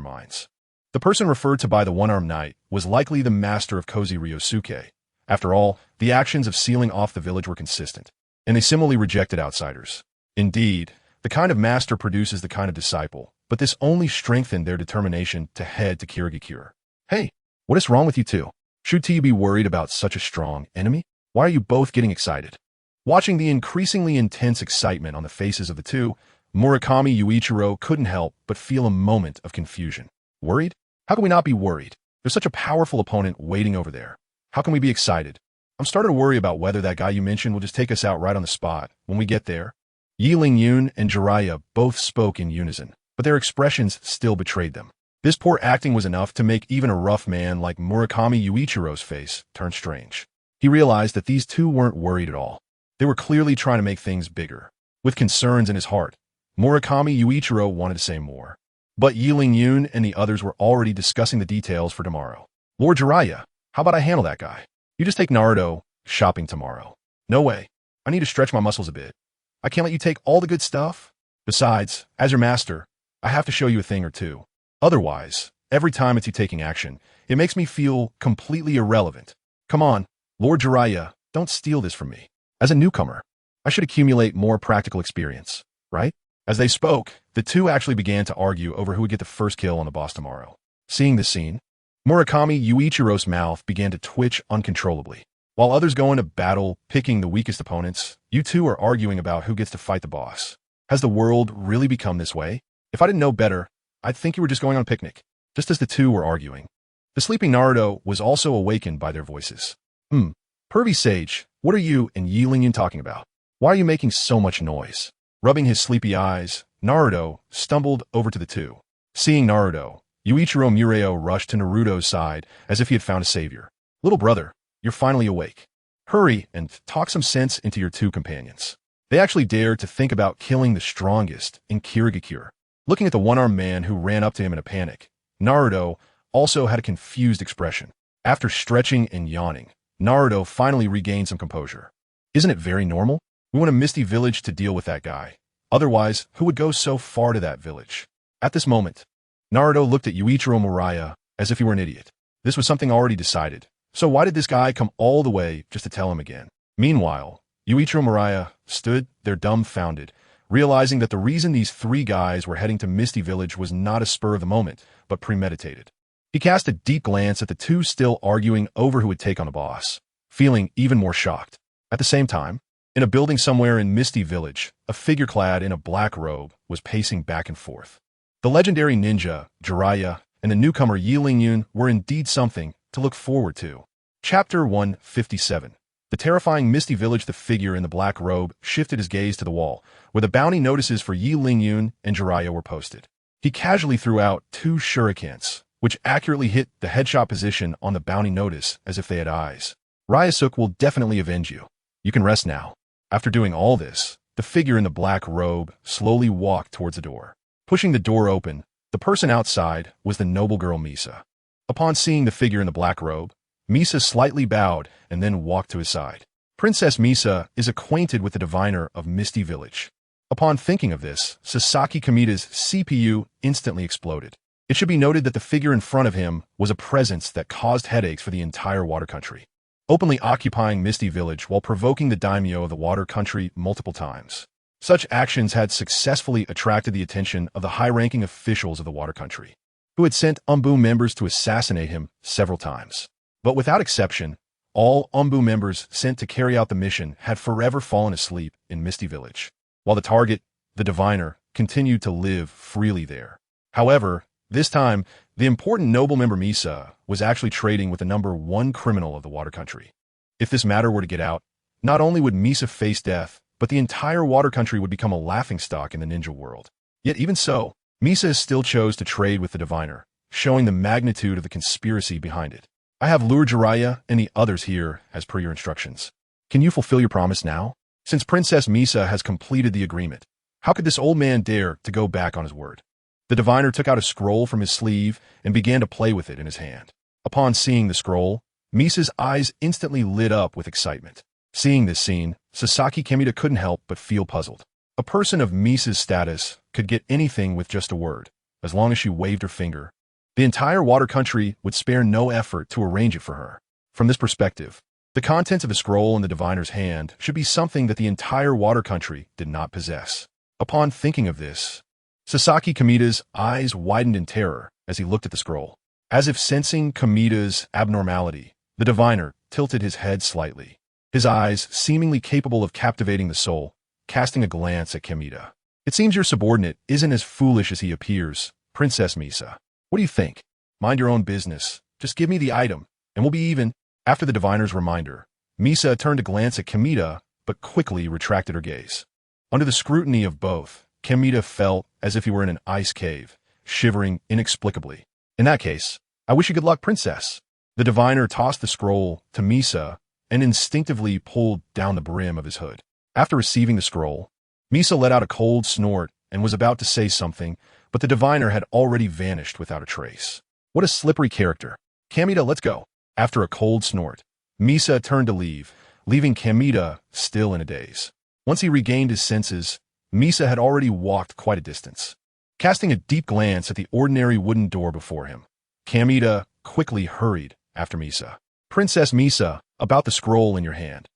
minds. The person referred to by the one-armed knight was likely the master of Kozi Ryosuke. After all, the actions of sealing off the village were consistent, and they similarly rejected outsiders. Indeed, The kind of master produces the kind of disciple, but this only strengthened their determination to head to Kirigakure. Hey, what is wrong with you two? Should you be worried about such a strong enemy? Why are you both getting excited? Watching the increasingly intense excitement on the faces of the two, Murakami Yuichiro couldn't help but feel a moment of confusion. Worried? How can we not be worried? There's such a powerful opponent waiting over there. How can we be excited? I'm starting to worry about whether that guy you mentioned will just take us out right on the spot when we get there. Yi Ling-yun and Jiraiya both spoke in unison, but their expressions still betrayed them. This poor acting was enough to make even a rough man like Murakami Yuichiro's face turn strange. He realized that these two weren't worried at all. They were clearly trying to make things bigger. With concerns in his heart, Murakami Yuichiro wanted to say more. But Yi Ling-yun and the others were already discussing the details for tomorrow. Lord Jiraiya, how about I handle that guy? You just take Naruto shopping tomorrow. No way. I need to stretch my muscles a bit. I can't let you take all the good stuff. Besides, as your master, I have to show you a thing or two. Otherwise, every time it's you taking action, it makes me feel completely irrelevant. Come on, Lord Jiraiya, don't steal this from me. As a newcomer, I should accumulate more practical experience, right? As they spoke, the two actually began to argue over who would get the first kill on the boss tomorrow. Seeing this scene, Murakami Yuichiro's mouth began to twitch uncontrollably. While others go into battle picking the weakest opponents, you two are arguing about who gets to fight the boss. Has the world really become this way? If I didn't know better, I'd think you were just going on a picnic. Just as the two were arguing, the sleeping Naruto was also awakened by their voices. Pervy Sage, what are you and Yi Ling-yun talking about? Why are you making so much noise? Rubbing his sleepy eyes, Naruto stumbled over to the two. Seeing Naruto, Yuichiro Mureo rushed to Naruto's side as if he had found a savior. Little brother, you're finally awake. Hurry and talk some sense into your two companions. They actually dared to think about killing the strongest in Kirigakure. Looking at the one-armed man who ran up to him in a panic, Naruto also had a confused expression. After stretching and yawning, Naruto finally regained some composure. Isn't it very normal? We want a Misty Village to deal with that guy. Otherwise, who would go so far to that village? At this moment, Naruto looked at Yuichiro Muraya as if he were an idiot. This was something already decided. So why did this guy come all the way just to tell him again? Meanwhile, Yuichiro Muraya stood there dumbfounded, realizing that the reason these three guys were heading to Misty Village was not a spur of the moment, but premeditated. He cast a deep glance at the two still arguing over who would take on the boss, feeling even more shocked. At the same time, in a building somewhere in Misty Village, a figure clad in a black robe was pacing back and forth. The legendary ninja, Jiraiya, and the newcomer Yi Ling-yun were indeed something to look forward to. Chapter 157. The terrifying Misty Village. The figure in the black robe shifted his gaze to the wall, where the bounty notices for Yi Ling-yun and Jiraiya were posted. He casually threw out 2 shurikens, which accurately hit the headshot position on the bounty notice as if they had eyes. Ryasuke will definitely avenge you. You can rest now. After doing all this, the figure in the black robe slowly walked towards the door. Pushing the door open, the person outside was the noble girl Misa. Upon seeing the figure in the black robe, Misa slightly bowed and then walked to his side. Princess Misa is acquainted with the diviner of Misty Village. Upon thinking of this, Sasaki Kamida's CPU instantly exploded. It should be noted that the figure in front of him was a presence that caused headaches for the entire water country, openly occupying Misty Village while provoking the daimyo of the water country multiple times. Such actions had successfully attracted the attention of the high-ranking officials of the water country, who had sent Umbu members to assassinate him several times. But without exception, all Umbu members sent to carry out the mission had forever fallen asleep in Misty Village, while the target, the diviner, continued to live freely there. However, this time, the important noble member Misa was actually trading with the #1 criminal of the water country. If this matter were to get out, not only would Misa face death, but the entire water country would become a laughingstock in the ninja world. Yet even so, Misa still chose to trade with the diviner, showing the magnitude of the conspiracy behind it. I have lured Jiraiya and the others here as per your instructions. Can you fulfill your promise now? Since Princess Misa has completed the agreement, how could this old man dare to go back on his word? The diviner took out a scroll from his sleeve and began to play with it in his hand. Upon seeing the scroll, Misa's eyes instantly lit up with excitement. Seeing this scene, Sasaki Kamida couldn't help but feel puzzled. A person of Misa's status could get anything with just a word, as long as she waved her finger. The entire water country would spare no effort to arrange it for her. From this perspective, the contents of a scroll in the diviner's hand should be something that the entire water country did not possess. Upon thinking of this, Sasaki Kamida's eyes widened in terror as he looked at the scroll. As if sensing Kamida's abnormality, the diviner tilted his head slightly, his eyes seemingly capable of captivating the soul, casting a glance at Kamida. It seems your subordinate isn't as foolish as he appears, Princess Misa. What do you think? Mind your own business. Just give me the item, and we'll be even. After the diviner's reminder, Misa turned to glance at Kamida, but quickly retracted her gaze. Under the scrutiny of both, Kamida felt as if he were in an ice cave, shivering inexplicably. In that case, I wish you good luck, Princess. The diviner tossed the scroll to Misa and instinctively pulled down the brim of his hood. After receiving the scroll, Misa let out a cold snort and was about to say something, but the diviner had already vanished without a trace. What a slippery character. Kamida, let's go. After a cold snort, Misa turned to leave, leaving Kamida still in a daze. Once he regained his senses, Misa had already walked quite a distance. Casting a deep glance at the ordinary wooden door before him, Kamida quickly hurried after Misa. Princess Misa, about the scroll in your hand.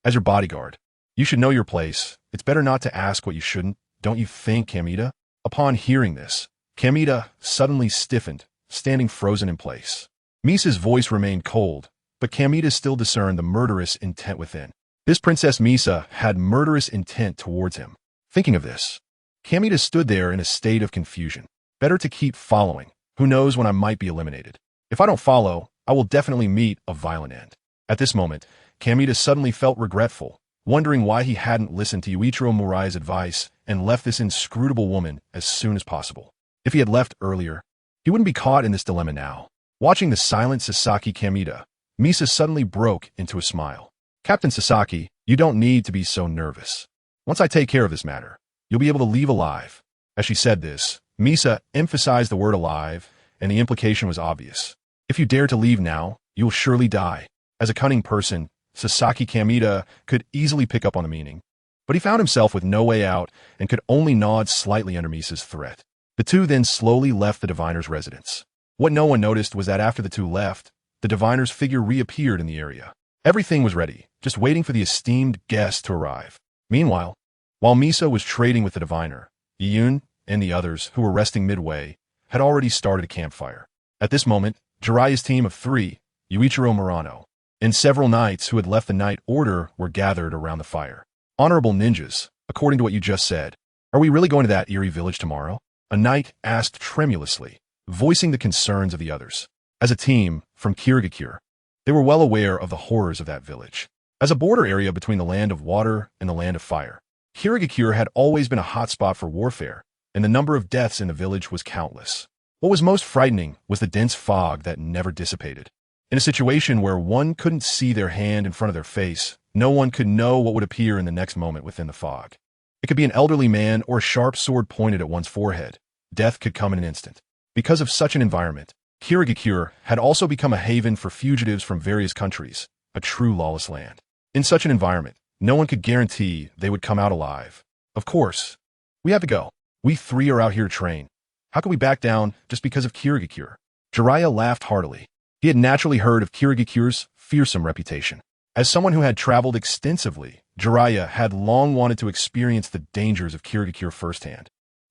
As your bodyguard, you should know your place. It's better not to ask what you shouldn't, don't you think, Kamida? Upon hearing this, Kamida suddenly stiffened, standing frozen in place. Misa's voice remained cold, but Kamida still discerned the murderous intent within. This Princess Misa had murderous intent towards him. Thinking of this, Kamida stood there in a state of confusion. Better to keep following. Who knows when I might be eliminated? If I don't follow, I will definitely meet a violent end. At this moment, Kamida suddenly felt regretful, wondering why he hadn't listened to Yuichiro Murai's advice and left this inscrutable woman as soon as possible. If he had left earlier, he wouldn't be caught in this dilemma now. Watching the silent Sasaki Kamida, Misa suddenly broke into a smile. Captain Sasaki, you don't need to be so nervous. Once I take care of this matter, you'll be able to leave alive. As she said this, Misa emphasized the word alive, and the implication was obvious. If you dare to leave now, you will surely die. As a cunning person, Sasaki Kamida could easily pick up on the meaning, but he found himself with no way out and could only nod slightly under Misa's threat. The two then slowly left the diviner's residence. What no one noticed was that after the two left, the diviner's figure reappeared in the area. Everything was ready, just waiting for the esteemed guest to arrive. Meanwhile, while Misa was trading with the diviner, Yun and the others, who were resting midway, had already started a campfire. At this moment, Jiraiya's team of 3, Yuichiro Murano, and several knights who had left the Night Order were gathered around the fire. Honorable ninjas, according to what you just said, are we really going to that eerie village tomorrow? A knight asked tremulously, voicing the concerns of the others. As a team from Kirigakure, they were well aware of the horrors of that village. As a border area between the land of water and the land of fire, Kirigakure had always been a hotspot for warfare, and the number of deaths in the village was countless. What was most frightening was the dense fog that never dissipated. In a situation where one couldn't see their hand in front of their face, no one could know what would appear in the next moment within the fog. It could be an elderly man or a sharp sword pointed at one's forehead. Death could come in an instant. Because of such an environment, Kirigakure had also become a haven for fugitives from various countries, a true lawless land. In such an environment, no one could guarantee they would come out alive. Of course, we have to go. We 3 are out here to train. How can we back down just because of Kirigakure? Jiraiya laughed heartily. He had naturally heard of Kirigakure's fearsome reputation. As someone who had traveled extensively, Jiraiya had long wanted to experience the dangers of Kirigakure firsthand.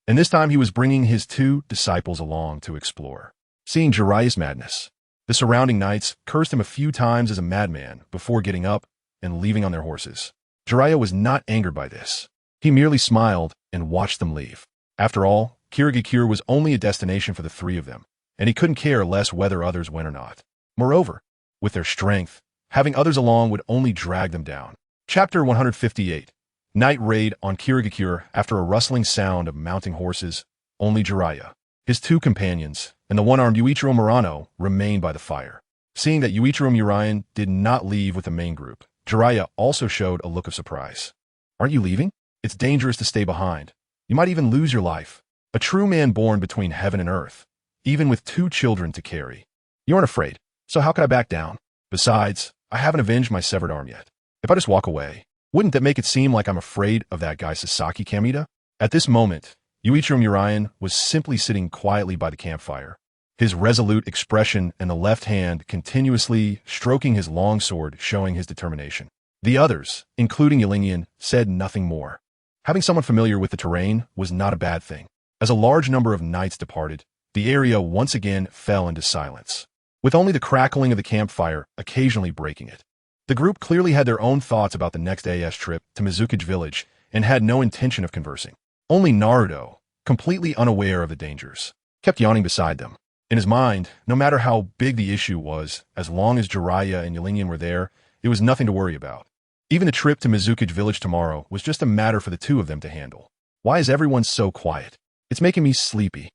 And this time he was bringing his 2 disciples along to explore. Seeing Jiraiya's madness, the surrounding knights cursed him a few times as a madman before getting up and leaving on their horses. Jiraiya was not angered by this. He merely smiled and watched them leave. After all, Kirigakure was only a destination for the 3 of them, and he couldn't care less whether others went or not. Moreover, with their strength, having others along would only drag them down. Chapter 158. Night raid on Kirigakure. After a rustling sound of mounting horses, only Jiraiya, his 2 companions, and the one-armed Yuichiro Murano remained by the fire. Seeing that Yuichiro Muraian did not leave with the main group, Jiraiya also showed a look of surprise. Aren't you leaving? It's dangerous to stay behind. You might even lose your life. A true man born between heaven and earth, even with 2 children to carry. You aren't afraid, so how could I back down? Besides, I haven't avenged my severed arm yet. If I just walk away, wouldn't that make it seem like I'm afraid of that guy Sasaki Kamida? At this moment, Yuichiro Muraian was simply sitting quietly by the campfire, his resolute expression and the left hand continuously stroking his long sword showing his determination. The others, including Ylingian, said nothing more. Having someone familiar with the terrain was not a bad thing. As a large number of knights departed, the area once again fell into silence, with only the crackling of the campfire occasionally breaking it. The group clearly had their own thoughts about the next day's trip to Mizukage village and had no intention of conversing. Only Naruto, completely unaware of the dangers, kept yawning beside them. In his mind, no matter how big the issue was, as long as Jiraiya and Qianren were there, it was nothing to worry about. Even the trip to Mizukage village tomorrow was just a matter for the two of them to handle. Why is everyone so quiet? It's making me sleepy.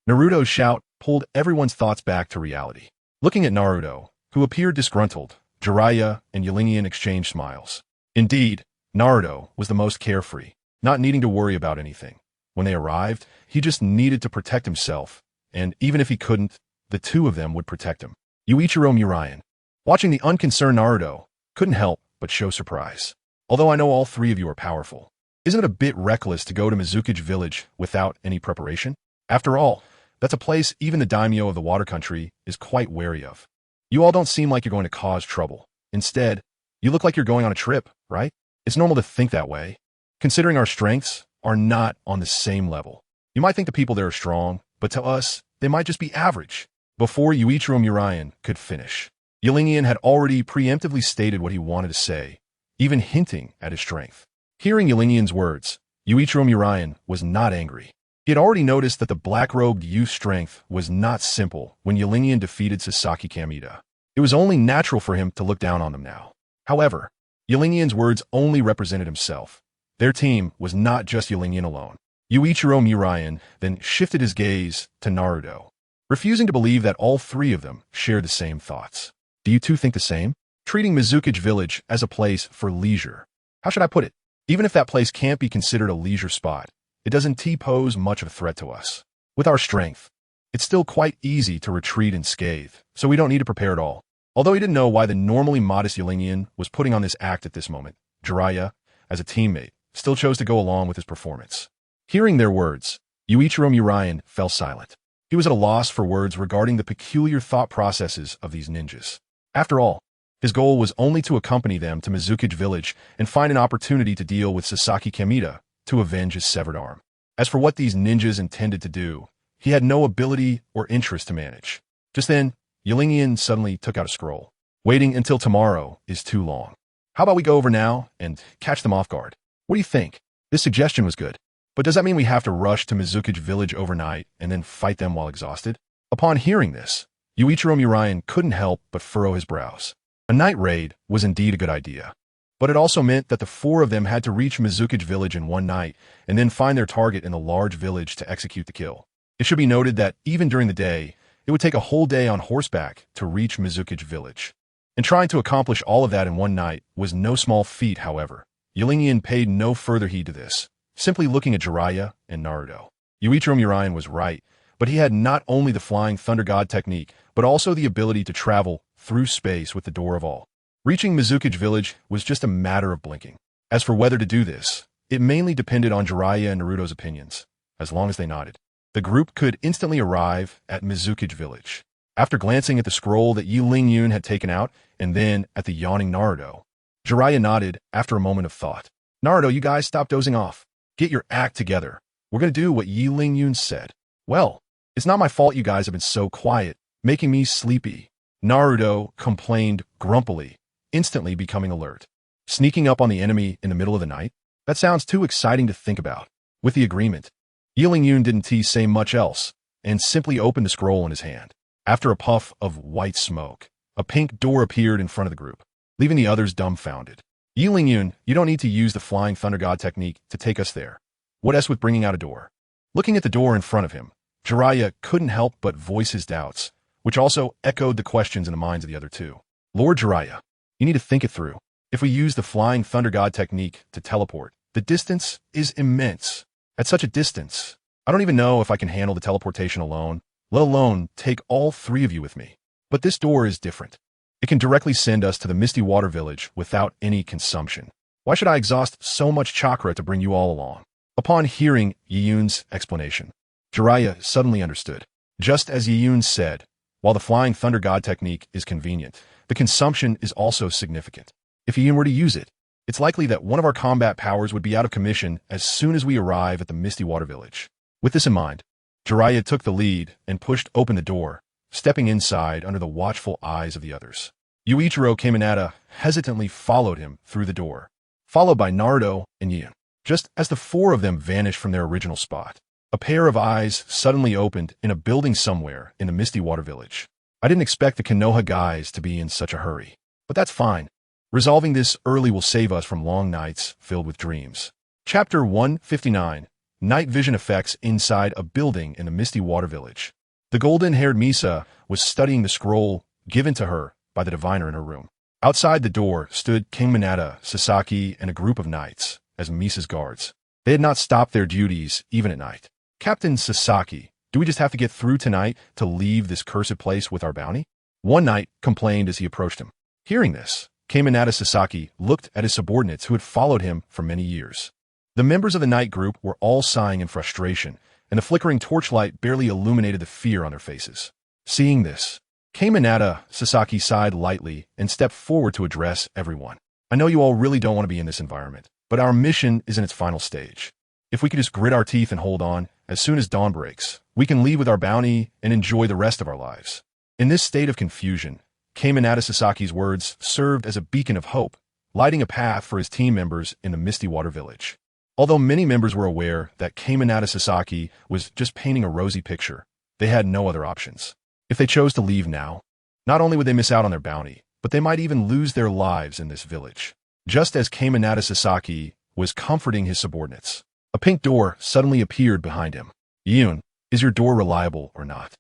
Naruto's shout pulled everyone's thoughts back to reality. Looking at Naruto, who appeared disgruntled, Jiraiya and Qianren exchanged smiles. Indeed, Naruto was the most carefree, not needing to worry about anything. When they arrived, he just needed to protect himself, and even if he couldn't, the two of them would protect him. Yuichiro Murayan, watching the unconcerned Naruto, couldn't help but show surprise. Although I know all three of you are powerful, isn't it a bit reckless to go to Mizukage village without any preparation? After all, that's a place even the daimyo of the water country is quite wary of. You all don't seem like you're going to cause trouble. Instead, you look like you're going on a trip, right? It's normal to think that way. Considering our strengths are not on the same level. You might think the people there are strong, but to us, they might just be average. Before Yuichiro Murayan could finish, Qianren had already preemptively stated what he wanted to say, even hinting at his strength. Hearing Qianren's words, Yuichiro Murayan was not angry. He had already noticed that the black-robed youth's strength was not simple when Qianren defeated Sasaki Kamita. It was only natural for him to look down on them now. However, Qianren's words only represented himself. Their team was not just Qianren alone. Yuichiro Murayan then shifted his gaze to Naruto, refusing to believe that all three of them shared the same thoughts. Do you two think the same? Treating Mizukage village as a place for leisure. How should I put it? Even if that place can't be considered a leisure spot, it doesn't pose much of a threat to us. With our strength, it's still quite easy to retreat unscathed, so we don't need to prepare at all. Although he didn't know why the normally modest Qianren was putting on this act at this moment, Jiraiya, as a teammate, still chose to go along with his performance. Hearing their words, Yuichiro Murayan fell silent. He was at a loss for words regarding the peculiar thought processes of these ninjas. After all, his goal was only to accompany them to Mizukage village and find an opportunity to deal with Sasaki Kamita to avenge his severed arm. As for what these ninjas intended to do, he had no ability or interest to manage. Just then, Qianren suddenly took out a scroll. Waiting until tomorrow is too long. How about we go over now and catch them off guard? What do you think? This suggestion was good. But does that mean we have to rush to Mizukage village overnight and then fight them while exhausted? Upon hearing this, Yuichiro Murayan couldn't help but furrow his brows. A night raid was indeed a good idea. But it also meant that the four of them had to reach Mizukage village in one night and then find their target in the large village to execute the kill. It should be noted that even during the day, it would take a whole day on horseback to reach Mizukage village. And trying to accomplish all of that in one night was no small feat, however. Qianren paid no further heed to this, simply looking at Jiraiya and Naruto. Yuichiro Murayan was right, but he had not only the flying thunder god technique, but also the ability to travel through space with the door of all. Reaching Mizukage village was just a matter of blinking. As for whether to do this, it mainly depended on Jiraiya and Naruto's opinions. As long as they nodded, the group could instantly arrive at Mizukage village. After glancing at the scroll that Qianren had taken out, and then at the yawning Naruto, Jiraiya nodded after a moment of thought. Naruto, you guys stop dozing off. Get your act together. We're going to do what Qianren said. Well, it's not my fault you guys have been so quiet, making me sleepy. Naruto complained grumpily, instantly becoming alert. Sneaking up on the enemy in the middle of the night? That sounds too exciting to think about. With the agreement, Qianren didn't say much else, and simply opened the scroll in his hand. After a puff of white smoke, a pink door appeared in front of the group, leaving the others dumbfounded. Qianren, you don't need to use the flying thunder god technique to take us there. What else with bringing out a door? Looking at the door in front of him, Jiraiya couldn't help but voice his doubts, which also echoed the questions in the minds of the other two. Lord Jiraiya, you need to think it through. If we use the flying thunder god technique to teleport, the distance is immense. At such a distance, I don't even know if I can handle the teleportation alone, let alone take all three of you with me. But this door is different. It can directly send us to the Misty Water Village without any consumption. Why should I exhaust so much chakra to bring you all along? Upon hearing Qianren's explanation, Jiraiya suddenly understood. Just as Qianren said, while the flying thunder god technique is convenient, the consumption is also significant. If Qianren were to use it, It's likely that one of our combat powers would be out of commission as soon as we arrive at the Misty Water Village. With this in mind, Jiraiya took the lead and pushed open the door, stepping inside under the watchful eyes of the others. Yuichiro Kaminata hesitantly followed him through the door, followed by Naruto and Yin. Just as the four of them vanished from their original spot, a pair of eyes suddenly opened in a building somewhere in the Misty Water Village. I didn't expect the Konoha guys to be in such a hurry, but that's fine. Resolving this early will save us from long nights filled with dreams. Chapter 159. Night Vision Effects Inside a Building in the Misty Water Village. The golden-haired Misa was studying the scroll given to her by the diviner in her room. Outside the door stood King Mineta, Sasaki, and a group of knights as Misa's guards. They had not stopped their duties even at night. Captain Sasaki, do we just have to get through tonight to leave this cursed place with our bounty? One knight complained as he approached him. Hearing this, Kaminata Sasaki looked at his subordinates who had followed him for many years. The members of the night group were all sighing in frustration, and the flickering torchlight barely illuminated the fear on their faces. Seeing this, Kaminata Sasaki sighed lightly and stepped forward to address everyone. I know you all really don't want to be in this environment, but our mission is in its final stage. If we could just grit our teeth and hold on, as soon as dawn breaks, we can leave with our bounty and enjoy the rest of our lives. In this state of confusion, Kaminata Sasaki's words served as a beacon of hope, lighting a path for his team members in the Misty Water Village. Although many members were aware that Kaminata Sasaki was just painting a rosy picture, they had no other options. If they chose to leave now, not only would they miss out on their bounty, but they might even lose their lives in this village. Just as Kaminata Sasaki was comforting his subordinates, a pink door suddenly appeared behind him. Yun, is your door reliable or not?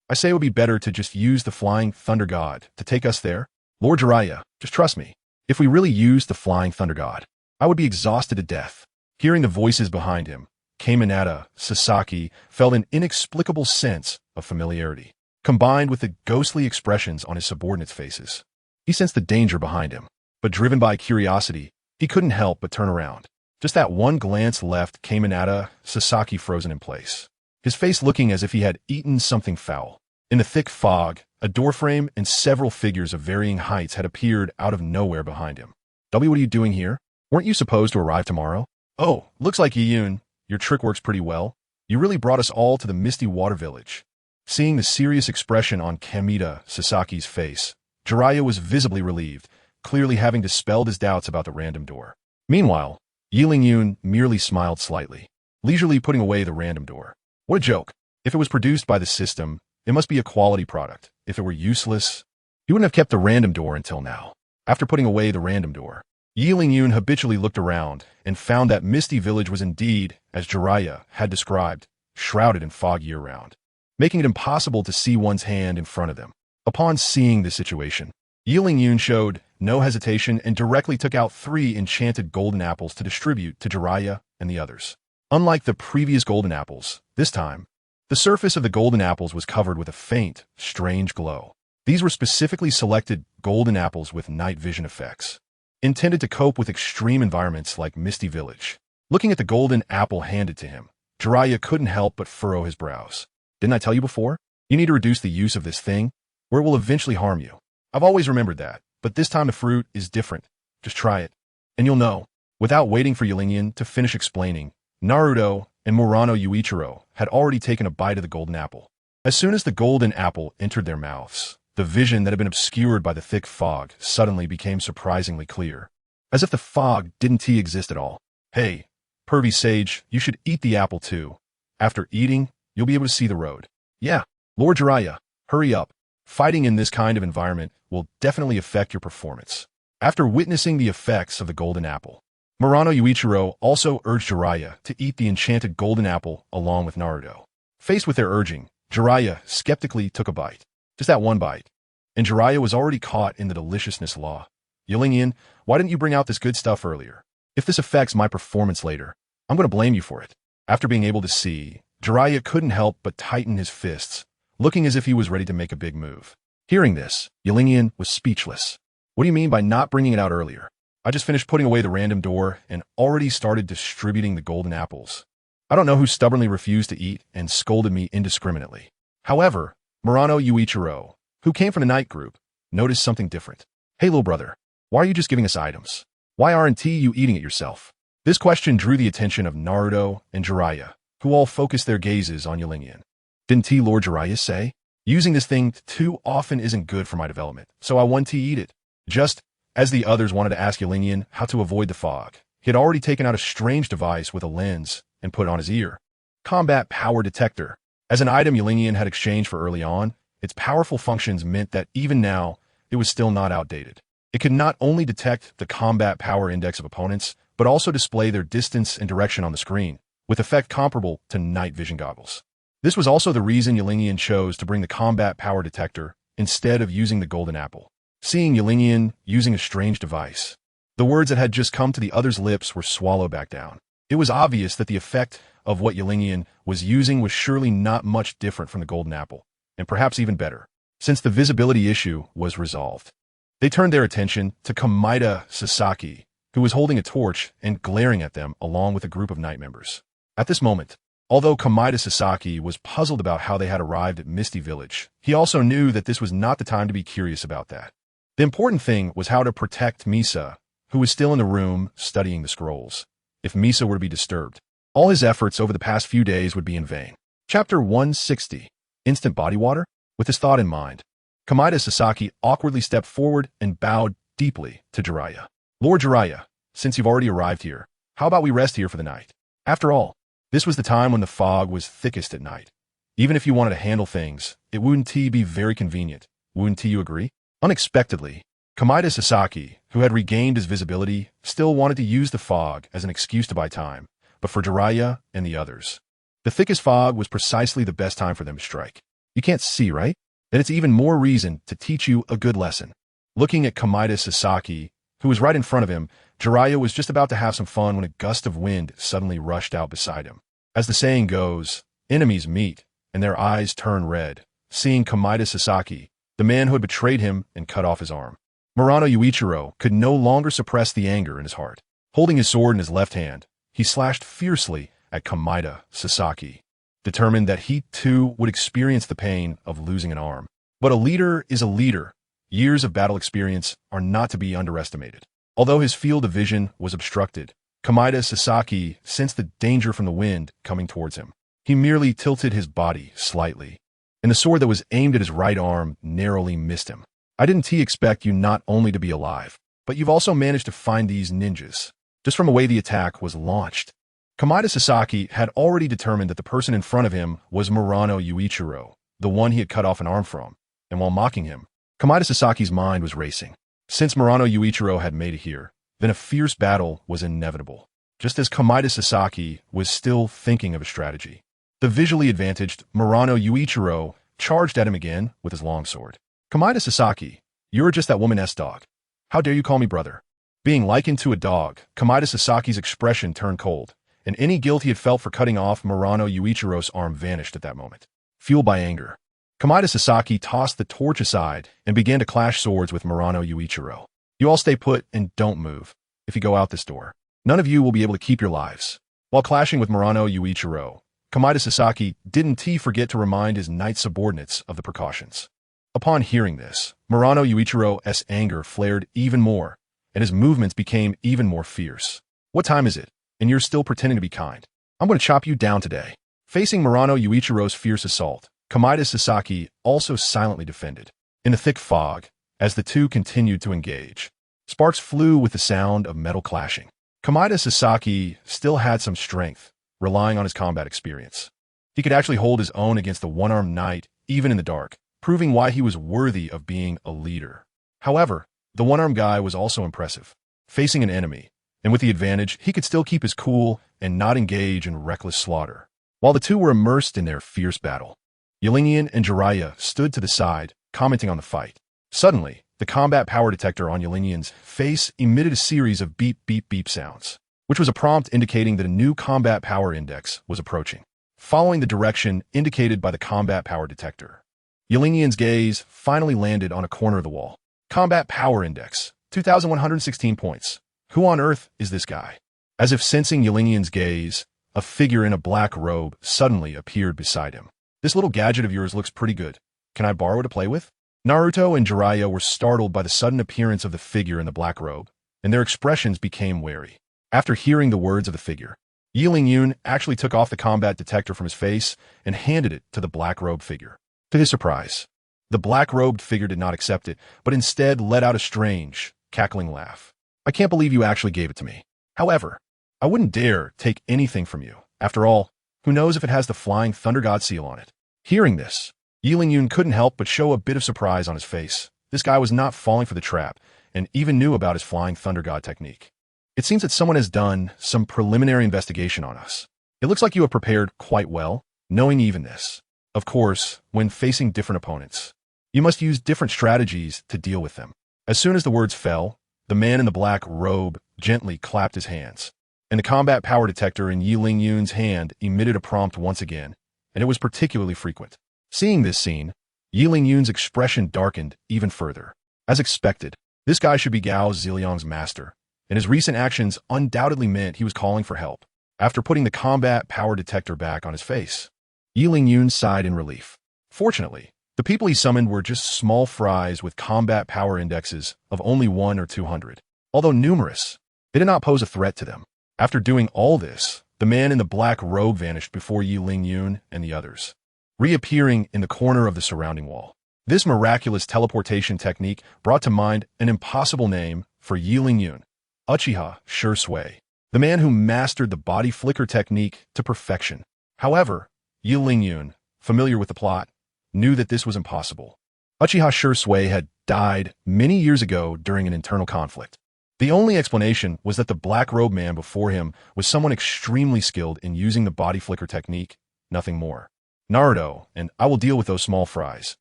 I say it would be better to just use the Flying Thunder God to take us there. Lord Jiraiya, just trust me. If we really used the Flying Thunder God, I would be exhausted to death. Hearing the voices behind him, Kaminata Sasaki felt an inexplicable sense of familiarity, combined with the ghostly expressions on his subordinates' faces. He sensed the danger behind him, but driven by curiosity, he couldn't help but turn around. Just that one glance left Kaminata Sasaki frozen in place, his face looking as if he had eaten something foul. In the thick fog, a doorframe and several figures of varying heights had appeared out of nowhere behind him. W, what are you doing here? Weren't you supposed to arrive tomorrow? Oh, looks like Yiyun, your trick works pretty well. You really brought us all to the Misty Water Village. Seeing the serious expression on Kaminata Sasaki's face, Jiraiya was visibly relieved, clearly having dispelled his doubts about the random door. Meanwhile, Yilin merely smiled slightly, leisurely putting away the random door. What a joke. If it was produced by the system, it must be a quality product. If it were useless, he wouldn't have kept the random door until now. After putting away the random door, Yilin habitually looked around and found that Misty Village was indeed, as Jiraiya had described, shrouded in fog year-round, making it impossible to see one's hand in front of them. Upon seeing the situation, Yilin showed no hesitation and directly took out 3 enchanted golden apples to distribute to Jiraiya and the others. Unlike the previous golden apples, this time, the surface of the golden apples was covered with a faint, strange glow. These were specifically selected golden apples with night vision effects, intended to cope with extreme environments like Misty Village. Looking at the golden apple handed to him, Jiraiya couldn't help but furrow his brows. Didn't I tell you before? You need to reduce the use of this thing, or it will eventually harm you. I've always remembered that, but this time the fruit is different. Just try it, and you'll know. Without waiting for Yilin to finish explaining, Naruto and Murano Yuichiro had already taken a bite of the golden apple. As soon as the golden apple entered their mouths, the vision that had been obscured by the thick fog suddenly became surprisingly clear, as if the fog didn't exist at all. Hey, pervy sage, you should eat the apple too. After eating, you'll be able to see the road. Yeah, Lord Jiraiya, hurry up. Fighting in this kind of environment will definitely affect your performance. After witnessing the effects of the golden apple, Murano Yuichiro also urged Jiraiya to eat the enchanted golden apple along with Naruto. Faced with their urging, Jiraiya skeptically took a bite. Just that one bite. And Jiraiya was already caught in the deliciousness law. Yilin, why didn't you bring out this good stuff earlier? If this affects my performance later, I'm going to blame you for it. After being able to see, Jiraiya couldn't help but tighten his fists, looking as if he was ready to make a big move. Hearing this, Yilin was speechless. What do you mean by not bringing it out earlier? I just finished putting away the random door and already started distributing the golden apples. I don't know who stubbornly refused to eat and scolded me indiscriminately. However, Murano Yuichiro, who came from the night group, noticed something different. Hey, little brother, why are you just giving us items? Why aren't you eating it yourself? This question drew the attention of Naruto and Jiraiya, who all focused their gazes on Qianren. Didn't Lord Jiraiya say? Using this thing too often isn't good for my development, so I want to eat it. Just as the others wanted to ask Qianren how to avoid the fog, he had already taken out a strange device with a lens and put it on his ear. Combat Power Detector. As an item Qianren had exchanged for early on, its powerful functions meant that even now, it was still not outdated. It could not only detect the combat power index of opponents, but also display their distance and direction on the screen, with effect comparable to night vision goggles. This was also the reason Qianren chose to bring the combat power detector instead of using the golden apple. Seeing Qianren using a strange device, the words that had just come to the other's lips were swallowed back down. It was obvious that the effect of what Qianren was using was surely not much different from the golden apple, and perhaps even better, since the visibility issue was resolved. They turned their attention to Kamida Sasaki, who was holding a torch and glaring at them along with a group of night members. At this moment, although Kamida Sasaki was puzzled about how they had arrived at Misty Village, he also knew that this was not the time to be curious about that. The important thing was how to protect Misa, who was still in the room studying the scrolls. If Misa were to be disturbed, all his efforts over the past few days would be in vain. Chapter 160. Instant Body Water? With this thought in mind, Kamida Sasaki awkwardly stepped forward and bowed deeply to Jiraiya. Lord Jiraiya, since you've already arrived here, how about we rest here for the night? After all, this was the time when the fog was thickest at night. Even if you wanted to handle things, it wouldn't be very convenient. Wouldn't you agree? Unexpectedly, Kamida Sasaki, who had regained his visibility, still wanted to use the fog as an excuse to buy time, but for Jiraiya and the others, the thickest fog was precisely the best time for them to strike. You can't see, right? Then it's even more reason to teach you a good lesson. Looking at Kamida Sasaki, who was right in front of him, Jiraiya was just about to have some fun when a gust of wind suddenly rushed out beside him. As the saying goes, enemies meet, and their eyes turn red. Seeing Kamida Sasaki, the man who had betrayed him and cut off his arm, Murano Yuichiro could no longer suppress the anger in his heart. Holding his sword in his left hand, he slashed fiercely at Kamida Sasaki, determined that he too would experience the pain of losing an arm. But a leader is a leader. Years of battle experience are not to be underestimated. Although his field of vision was obstructed, Kamida Sasaki sensed the danger from the wind coming towards him. He merely tilted his body slightly, and the sword that was aimed at his right arm narrowly missed him. I didn't expect you not only to be alive, but you've also managed to find these ninjas, just from the way the attack was launched. Kamida Sasaki had already determined that the person in front of him was Murano Yuichiro, the one he had cut off an arm from, and while mocking him, Kamida Sasaki's mind was racing. Since Murano Yuichiro had made it here, then a fierce battle was inevitable, just as Kamida Sasaki was still thinking of a strategy. The visually advantaged Murano Yuichiro charged at him again with his longsword. Kamida Sasaki, you're just that woman-esque dog. How dare you call me brother? Being likened to a dog, Kamida Sasaki's expression turned cold, and any guilt he had felt for cutting off Murano Yuichiro's arm vanished at that moment. Fueled by anger, Kamida Sasaki tossed the torch aside and began to clash swords with Murano Yuichiro. You all stay put and don't move. If you go out this door, none of you will be able to keep your lives. While clashing with Murano Yuichiro, Kamida Sasaki didn't forget to remind his knight subordinates of the precautions. Upon hearing this, Murano Yuichiro's anger flared even more, and his movements became even more fierce. What time is it? And you're still pretending to be kind. I'm going to chop you down today. Facing Murano Yuichiro's fierce assault, Kamida Sasaki also silently defended. In the thick fog, as the two continued to engage, sparks flew with the sound of metal clashing. Kamida Sasaki still had some strength, relying on his combat experience. He could actually hold his own against the one-armed knight, even in the dark, proving why he was worthy of being a leader. However, the one-armed guy was also impressive. Facing an enemy, and with the advantage, he could still keep his cool and not engage in reckless slaughter. While the two were immersed in their fierce battle, Qianren and Jiraiya stood to the side, commenting on the fight. Suddenly, the combat power detector on Qianren's face emitted a series of beep beep beep sounds, which was a prompt indicating that a new combat power index was approaching. Following the direction indicated by the combat power detector, Qianren's gaze finally landed on a corner of the wall. Combat Power Index, 2,116 points. Who on earth is this guy? As if sensing Qianren's gaze, a figure in a black robe suddenly appeared beside him. This little gadget of yours looks pretty good. Can I borrow it to play with? Naruto and Jiraiya were startled by the sudden appearance of the figure in the black robe, and their expressions became wary. After hearing the words of the figure, Yun actually took off the combat detector from his face and handed it to the black-robed figure. To his surprise, the black-robed figure did not accept it, but instead let out a strange, cackling laugh. I can't believe you actually gave it to me. However, I wouldn't dare take anything from you. After all, who knows if it has the flying thunder god seal on it? Hearing this, Yun couldn't help but show a bit of surprise on his face. This guy was not falling for the trap, and even knew about his flying thunder god technique. It seems that someone has done some preliminary investigation on us. It looks like you have prepared quite well, knowing even this. Of course, when facing different opponents, you must use different strategies to deal with them. As soon as the words fell, the man in the black robe gently clapped his hands, and the combat power detector in Yun's hand emitted a prompt once again, and it was particularly frequent. Seeing this scene, Yun's expression darkened even further. As expected, this guy should be Gao Ziliang's master, and his recent actions undoubtedly meant he was calling for help. After putting the combat power detector back on his face, Yun sighed in relief. Fortunately, the people he summoned were just small fries with combat power indexes of only 1 or 200. Although numerous, they did not pose a threat to them. After doing all this, the man in the black robe vanished before Yun and the others, reappearing in the corner of the surrounding wall. This miraculous teleportation technique brought to mind an impossible name for Yun, Uchiha Sure Sui, the man who mastered the body flicker technique to perfection. However, Yun, familiar with the plot, knew that this was impossible. Uchiha Sure Sui had died many years ago during an internal conflict. The only explanation was that the black robe man before him was someone extremely skilled in using the body flicker technique, nothing more. Naruto, and I will deal with those small fries.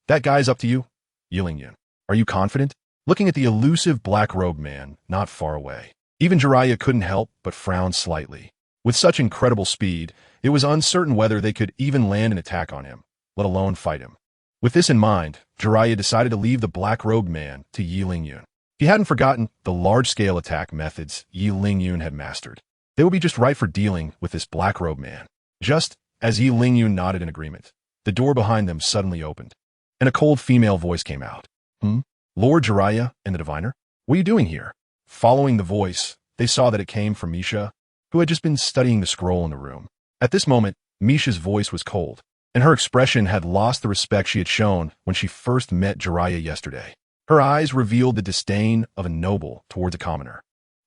That guy's up to you? Yun. Are you confident? Looking at the elusive black-robed man not far away, even Jiraiya couldn't help but frown slightly. With such incredible speed, it was uncertain whether they could even land an attack on him, let alone fight him. With this in mind, Jiraiya decided to leave the black-robed man to Yun. He hadn't forgotten the large-scale attack methods Yun had mastered. They would be just right for dealing with this black-robed man. Just as Yun nodded in agreement, the door behind them suddenly opened, and a cold female voice came out. Lord Jiraiya and the diviner? What are you doing here? Following the voice, they saw that it came from Misha, who had just been studying the scroll in the room. At this moment, Misha's voice was cold, and her expression had lost the respect she had shown when she first met Jiraiya yesterday. Her eyes revealed the disdain of a noble towards a commoner.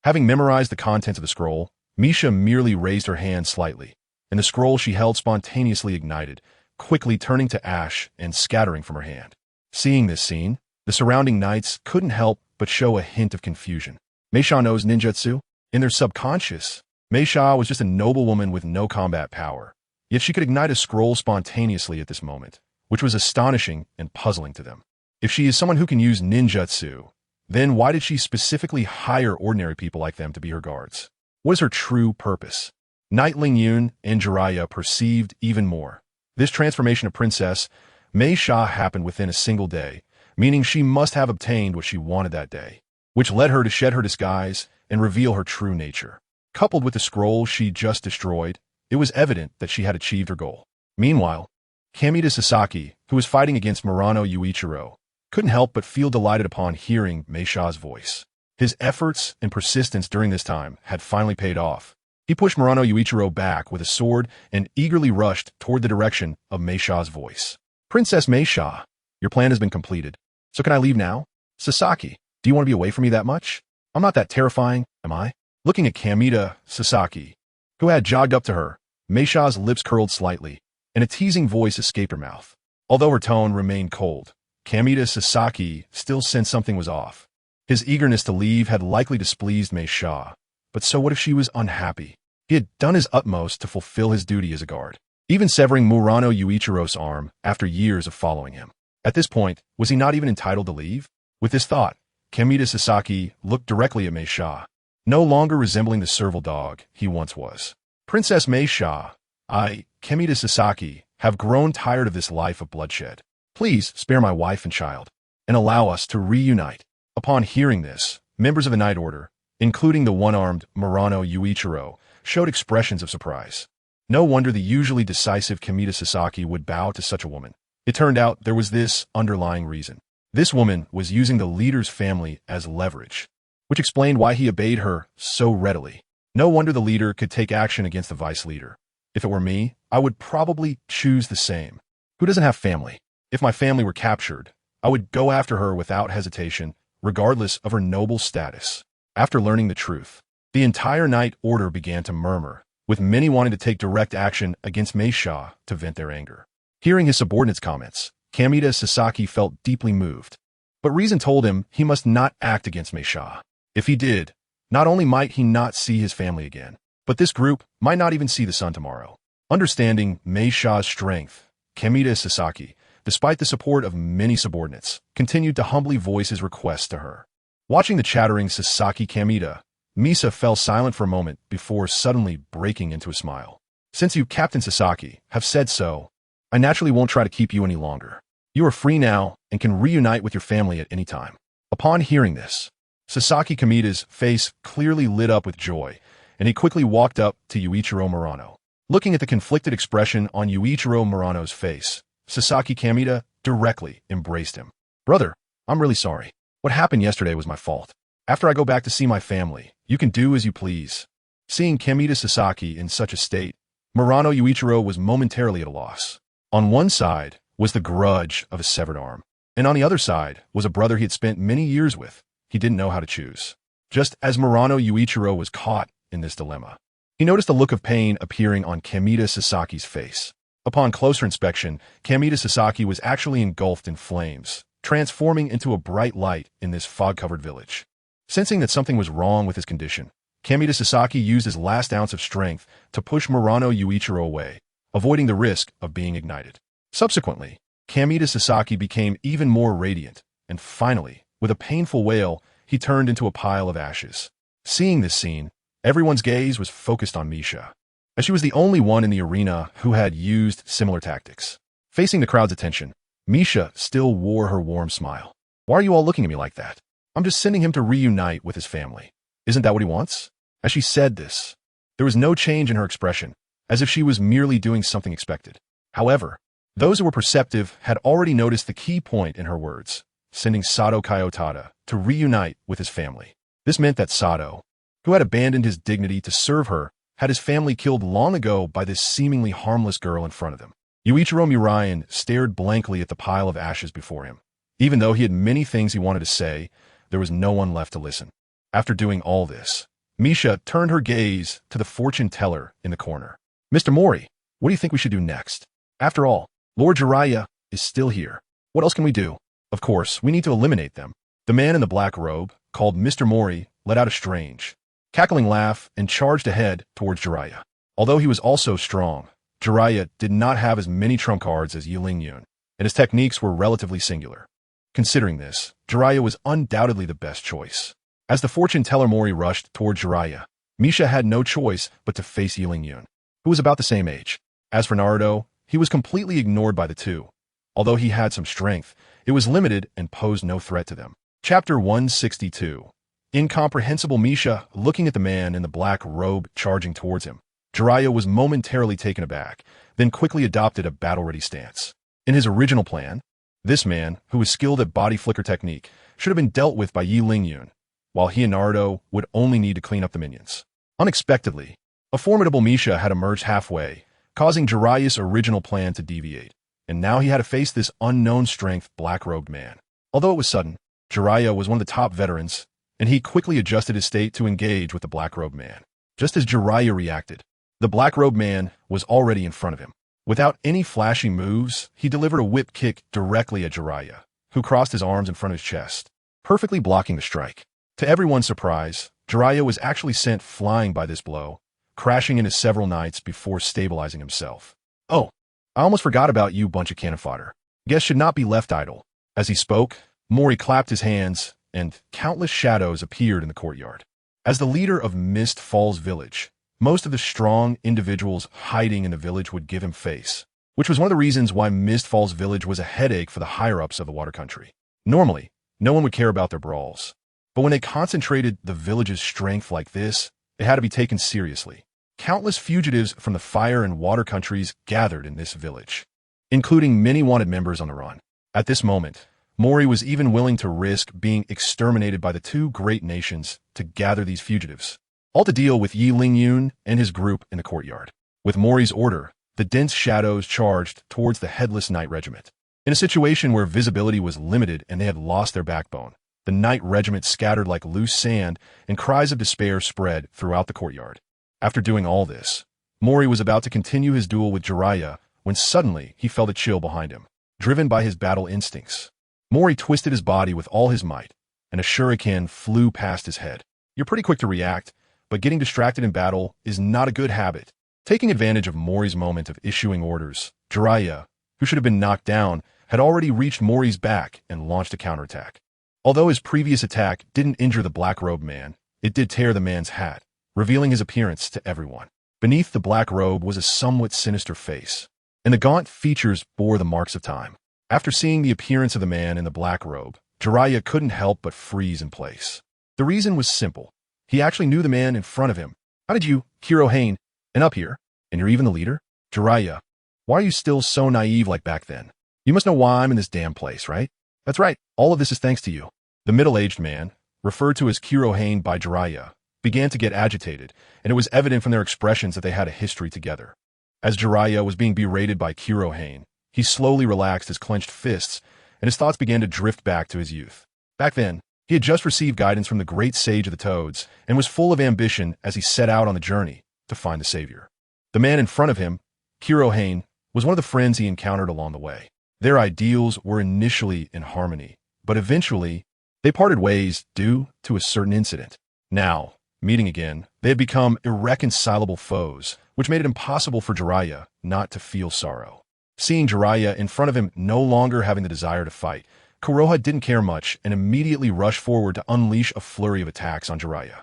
Having memorized the contents of the scroll, Misha merely raised her hand slightly, and the scroll she held spontaneously ignited, quickly turning to ash and scattering from her hand. Seeing this scene, the surrounding knights couldn't help but show a hint of confusion. Meisha knows ninjutsu? In their subconscious, Meisha was just a noble woman with no combat power, yet she could ignite a scroll spontaneously at this moment, which was astonishing and puzzling to them. If she is someone who can use ninjutsu, then why did she specifically hire ordinary people like them to be her guards? What is her true purpose? Knight Yun and Jiraiya perceived even more. This transformation of Princess Mei Sha happened within a single day, meaning she must have obtained what she wanted that day, which led her to shed her disguise and reveal her true nature. Coupled with the scroll she just destroyed, it was evident that she had achieved her goal. Meanwhile, Kamita Sasaki, who was fighting against Murano Yuichiro, couldn't help but feel delighted upon hearing Meisha's voice. His efforts and persistence during this time had finally paid off. He pushed Murano Yuichiro back with a sword and eagerly rushed toward the direction of Meisha's voice. Princess Meisha, your plan has been completed. So can I leave now? Sasaki, do you want to be away from me that much? I'm not that terrifying, am I? Looking at Kamita Sasaki, who had jogged up to her, Meisha's lips curled slightly, and a teasing voice escaped her mouth. Although her tone remained cold, Kamita Sasaki still sensed something was off. His eagerness to leave had likely displeased Meisha, but so what if she was unhappy? He had done his utmost to fulfill his duty as a guard, even severing Murano Yuichiro's arm after years of following him. At this point, was he not even entitled to leave? With this thought, Kamita Sasaki looked directly at Meisha, no longer resembling the servile dog he once was. Princess Meisha, Kamita Sasaki, have grown tired of this life of bloodshed. Please spare my wife and child, and allow us to reunite. Upon hearing this, members of the Night Order, including the one-armed Murano Yuichiro, showed expressions of surprise. No wonder the usually decisive Kamita Sasaki would bow to such a woman. It turned out there was this underlying reason. This woman was using the leader's family as leverage. which explained why he obeyed her so readily. No wonder the leader could take action against the vice leader. If it were me, I would probably choose the same. Who doesn't have family? If my family were captured, I would go after her without hesitation, regardless of her noble status. After learning the truth, the entire Night Order began to murmur, with many wanting to take direct action against Meisha to vent their anger. Hearing his subordinates' comments, Kamita Sasaki felt deeply moved. But reason told him he must not act against Meisha. If he did, not only might he not see his family again, but this group might not even see the sun tomorrow. Understanding Meisha's strength, Kamita Sasaki, despite the support of many subordinates, continued to humbly voice his requests to her. Watching the chattering Sasaki Kamita, Misa fell silent for a moment before suddenly breaking into a smile. Since you, Captain Sasaki, have said so, I naturally won't try to keep you any longer. You are free now and can reunite with your family at any time. Upon hearing this, Sasaki Kamita's face clearly lit up with joy, and he quickly walked up to Yuichiro Murano. Looking at the conflicted expression on Yuichiro Murano's face, Sasaki Kamita directly embraced him. Brother, I'm really sorry. What happened yesterday was my fault. After I go back to see my family, you can do as you please. Seeing Kamita Sasaki in such a state, Murano Yuichiro was momentarily at a loss. On one side was the grudge of a severed arm, and on the other side was a brother he had spent many years with. He didn't know how to choose. Just as Murano Yuichiro was caught in this dilemma, he noticed a look of pain appearing on Kamita Sasaki's face. Upon closer inspection, Kamita Sasaki was actually engulfed in flames, transforming into a bright light in this fog-covered village. Sensing that something was wrong with his condition, Kamita Sasaki used his last ounce of strength to push Murano Yuichiro away, avoiding the risk of being ignited. Subsequently, Kamita Sasaki became even more radiant, and finally, with a painful wail, he turned into a pile of ashes. Seeing this scene, everyone's gaze was focused on Misha, as she was the only one in the arena who had used similar tactics. Facing the crowd's attention, Misha still wore her warm smile. Why are you all looking at me like that? I'm just sending him to reunite with his family. Isn't that what he wants? As she said this, there was no change in her expression, as if she was merely doing something expected. However, those who were perceptive had already noticed the key point in her words, sending Sato Kyotada to reunite with his family. This meant that Sato, who had abandoned his dignity to serve her, had his family killed long ago by this seemingly harmless girl in front of him. Yuichiro Murayan stared blankly at the pile of ashes before him. Even though he had many things he wanted to say, there was no one left to listen. After doing all this, Misha turned her gaze to the fortune teller in the corner. Mr. Mori, what do you think we should do next? After all, Lord Jiraiya is still here. What else can we do? Of course, we need to eliminate them. The man in the black robe, called Mr. Mori, let out a strange, cackling laugh and charged ahead towards Jiraiya. Although he was also strong, Jiraiya did not have as many trump cards as Yi Lingyun, and his techniques were relatively singular. Considering this, Jiraiya was undoubtedly the best choice. As the fortune teller Mori rushed toward Jiraiya, Misha had no choice but to face Yi Lingyun, who was about the same age. As for Naruto, he was completely ignored by the two. Although he had some strength, it was limited and posed no threat to them. Chapter 162. Incomprehensible Misha looking at the man in the black robe charging towards him. Jiraiya was momentarily taken aback, then quickly adopted a battle-ready stance. In his original plan, this man, who was skilled at body flicker technique, should have been dealt with by Yi Lingyun, while he and Naruto would only need to clean up the minions. Unexpectedly, a formidable Misha had emerged halfway, causing Jiraiya's original plan to deviate, and now he had to face this unknown strength black-robed man. Although it was sudden, Jiraiya was one of the top veterans, and he quickly adjusted his state to engage with the black-robed man. Just as Jiraiya reacted, the black-robed man was already in front of him. Without any flashy moves, he delivered a whip kick directly at Jiraiya, who crossed his arms in front of his chest, perfectly blocking the strike. To everyone's surprise, Jiraiya was actually sent flying by this blow, crashing into several knights before stabilizing himself. Oh, I almost forgot about you, bunch of cannon fodder. Guests should not be left idle. As he spoke, Mori clapped his hands, and countless shadows appeared in the courtyard. As the leader of Mist Falls Village, most of the strong individuals hiding in the village would give him face, which was one of the reasons why Mist Falls Village was a headache for the higher-ups of the water country. Normally, no one would care about their brawls, but when they concentrated the village's strength like this, it had to be taken seriously. Countless fugitives from the fire and water countries gathered in this village, including many wanted members on the run. At this moment, Mori was even willing to risk being exterminated by the two great nations to gather these fugitives, all to deal with Yi Lingyun and his group in the courtyard. With Mori's order, the dense shadows charged towards the headless Knight Regiment. In a situation where visibility was limited and they had lost their backbone, the Knight Regiment scattered like loose sand, and cries of despair spread throughout the courtyard. After doing all this, Mori was about to continue his duel with Jiraiya when suddenly he felt a chill behind him. Driven by his battle instincts, Mori twisted his body with all his might, and a shuriken flew past his head. You're pretty quick to react, but getting distracted in battle is not a good habit. Taking advantage of Mori's moment of issuing orders, Jiraiya, who should have been knocked down, had already reached Mori's back and launched a counterattack. Although his previous attack didn't injure the black-robed man, it did tear the man's hat, revealing his appearance to everyone. Beneath the black robe was a somewhat sinister face, and the gaunt features bore the marks of time. After seeing the appearance of the man in the black robe, Jiraiya couldn't help but freeze in place. The reason was simple. He actually knew the man in front of him. How did you, Qianren, and up here? And you're even the leader? Jiraiya, why are you still so naive like back then? You must know why I'm in this damn place, right? That's right, all of this is thanks to you. The middle-aged man, referred to as Qianren by Jiraiya, began to get agitated, and it was evident from their expressions that they had a history together. As Jiraiya was being berated by Qianren, he slowly relaxed his clenched fists, and his thoughts began to drift back to his youth. Back then, he had just received guidance from the great sage of the Toads, and was full of ambition as he set out on the journey to find the savior. The man in front of him, Qianren, was one of the friends he encountered along the way. Their ideals were initially in harmony, but eventually, they parted ways due to a certain incident. Now, meeting again, they had become irreconcilable foes, which made it impossible for Jiraiya not to feel sorrow. Seeing Jiraiya in front of him no longer having the desire to fight, Kuroha didn't care much and immediately rushed forward to unleash a flurry of attacks on Jiraiya.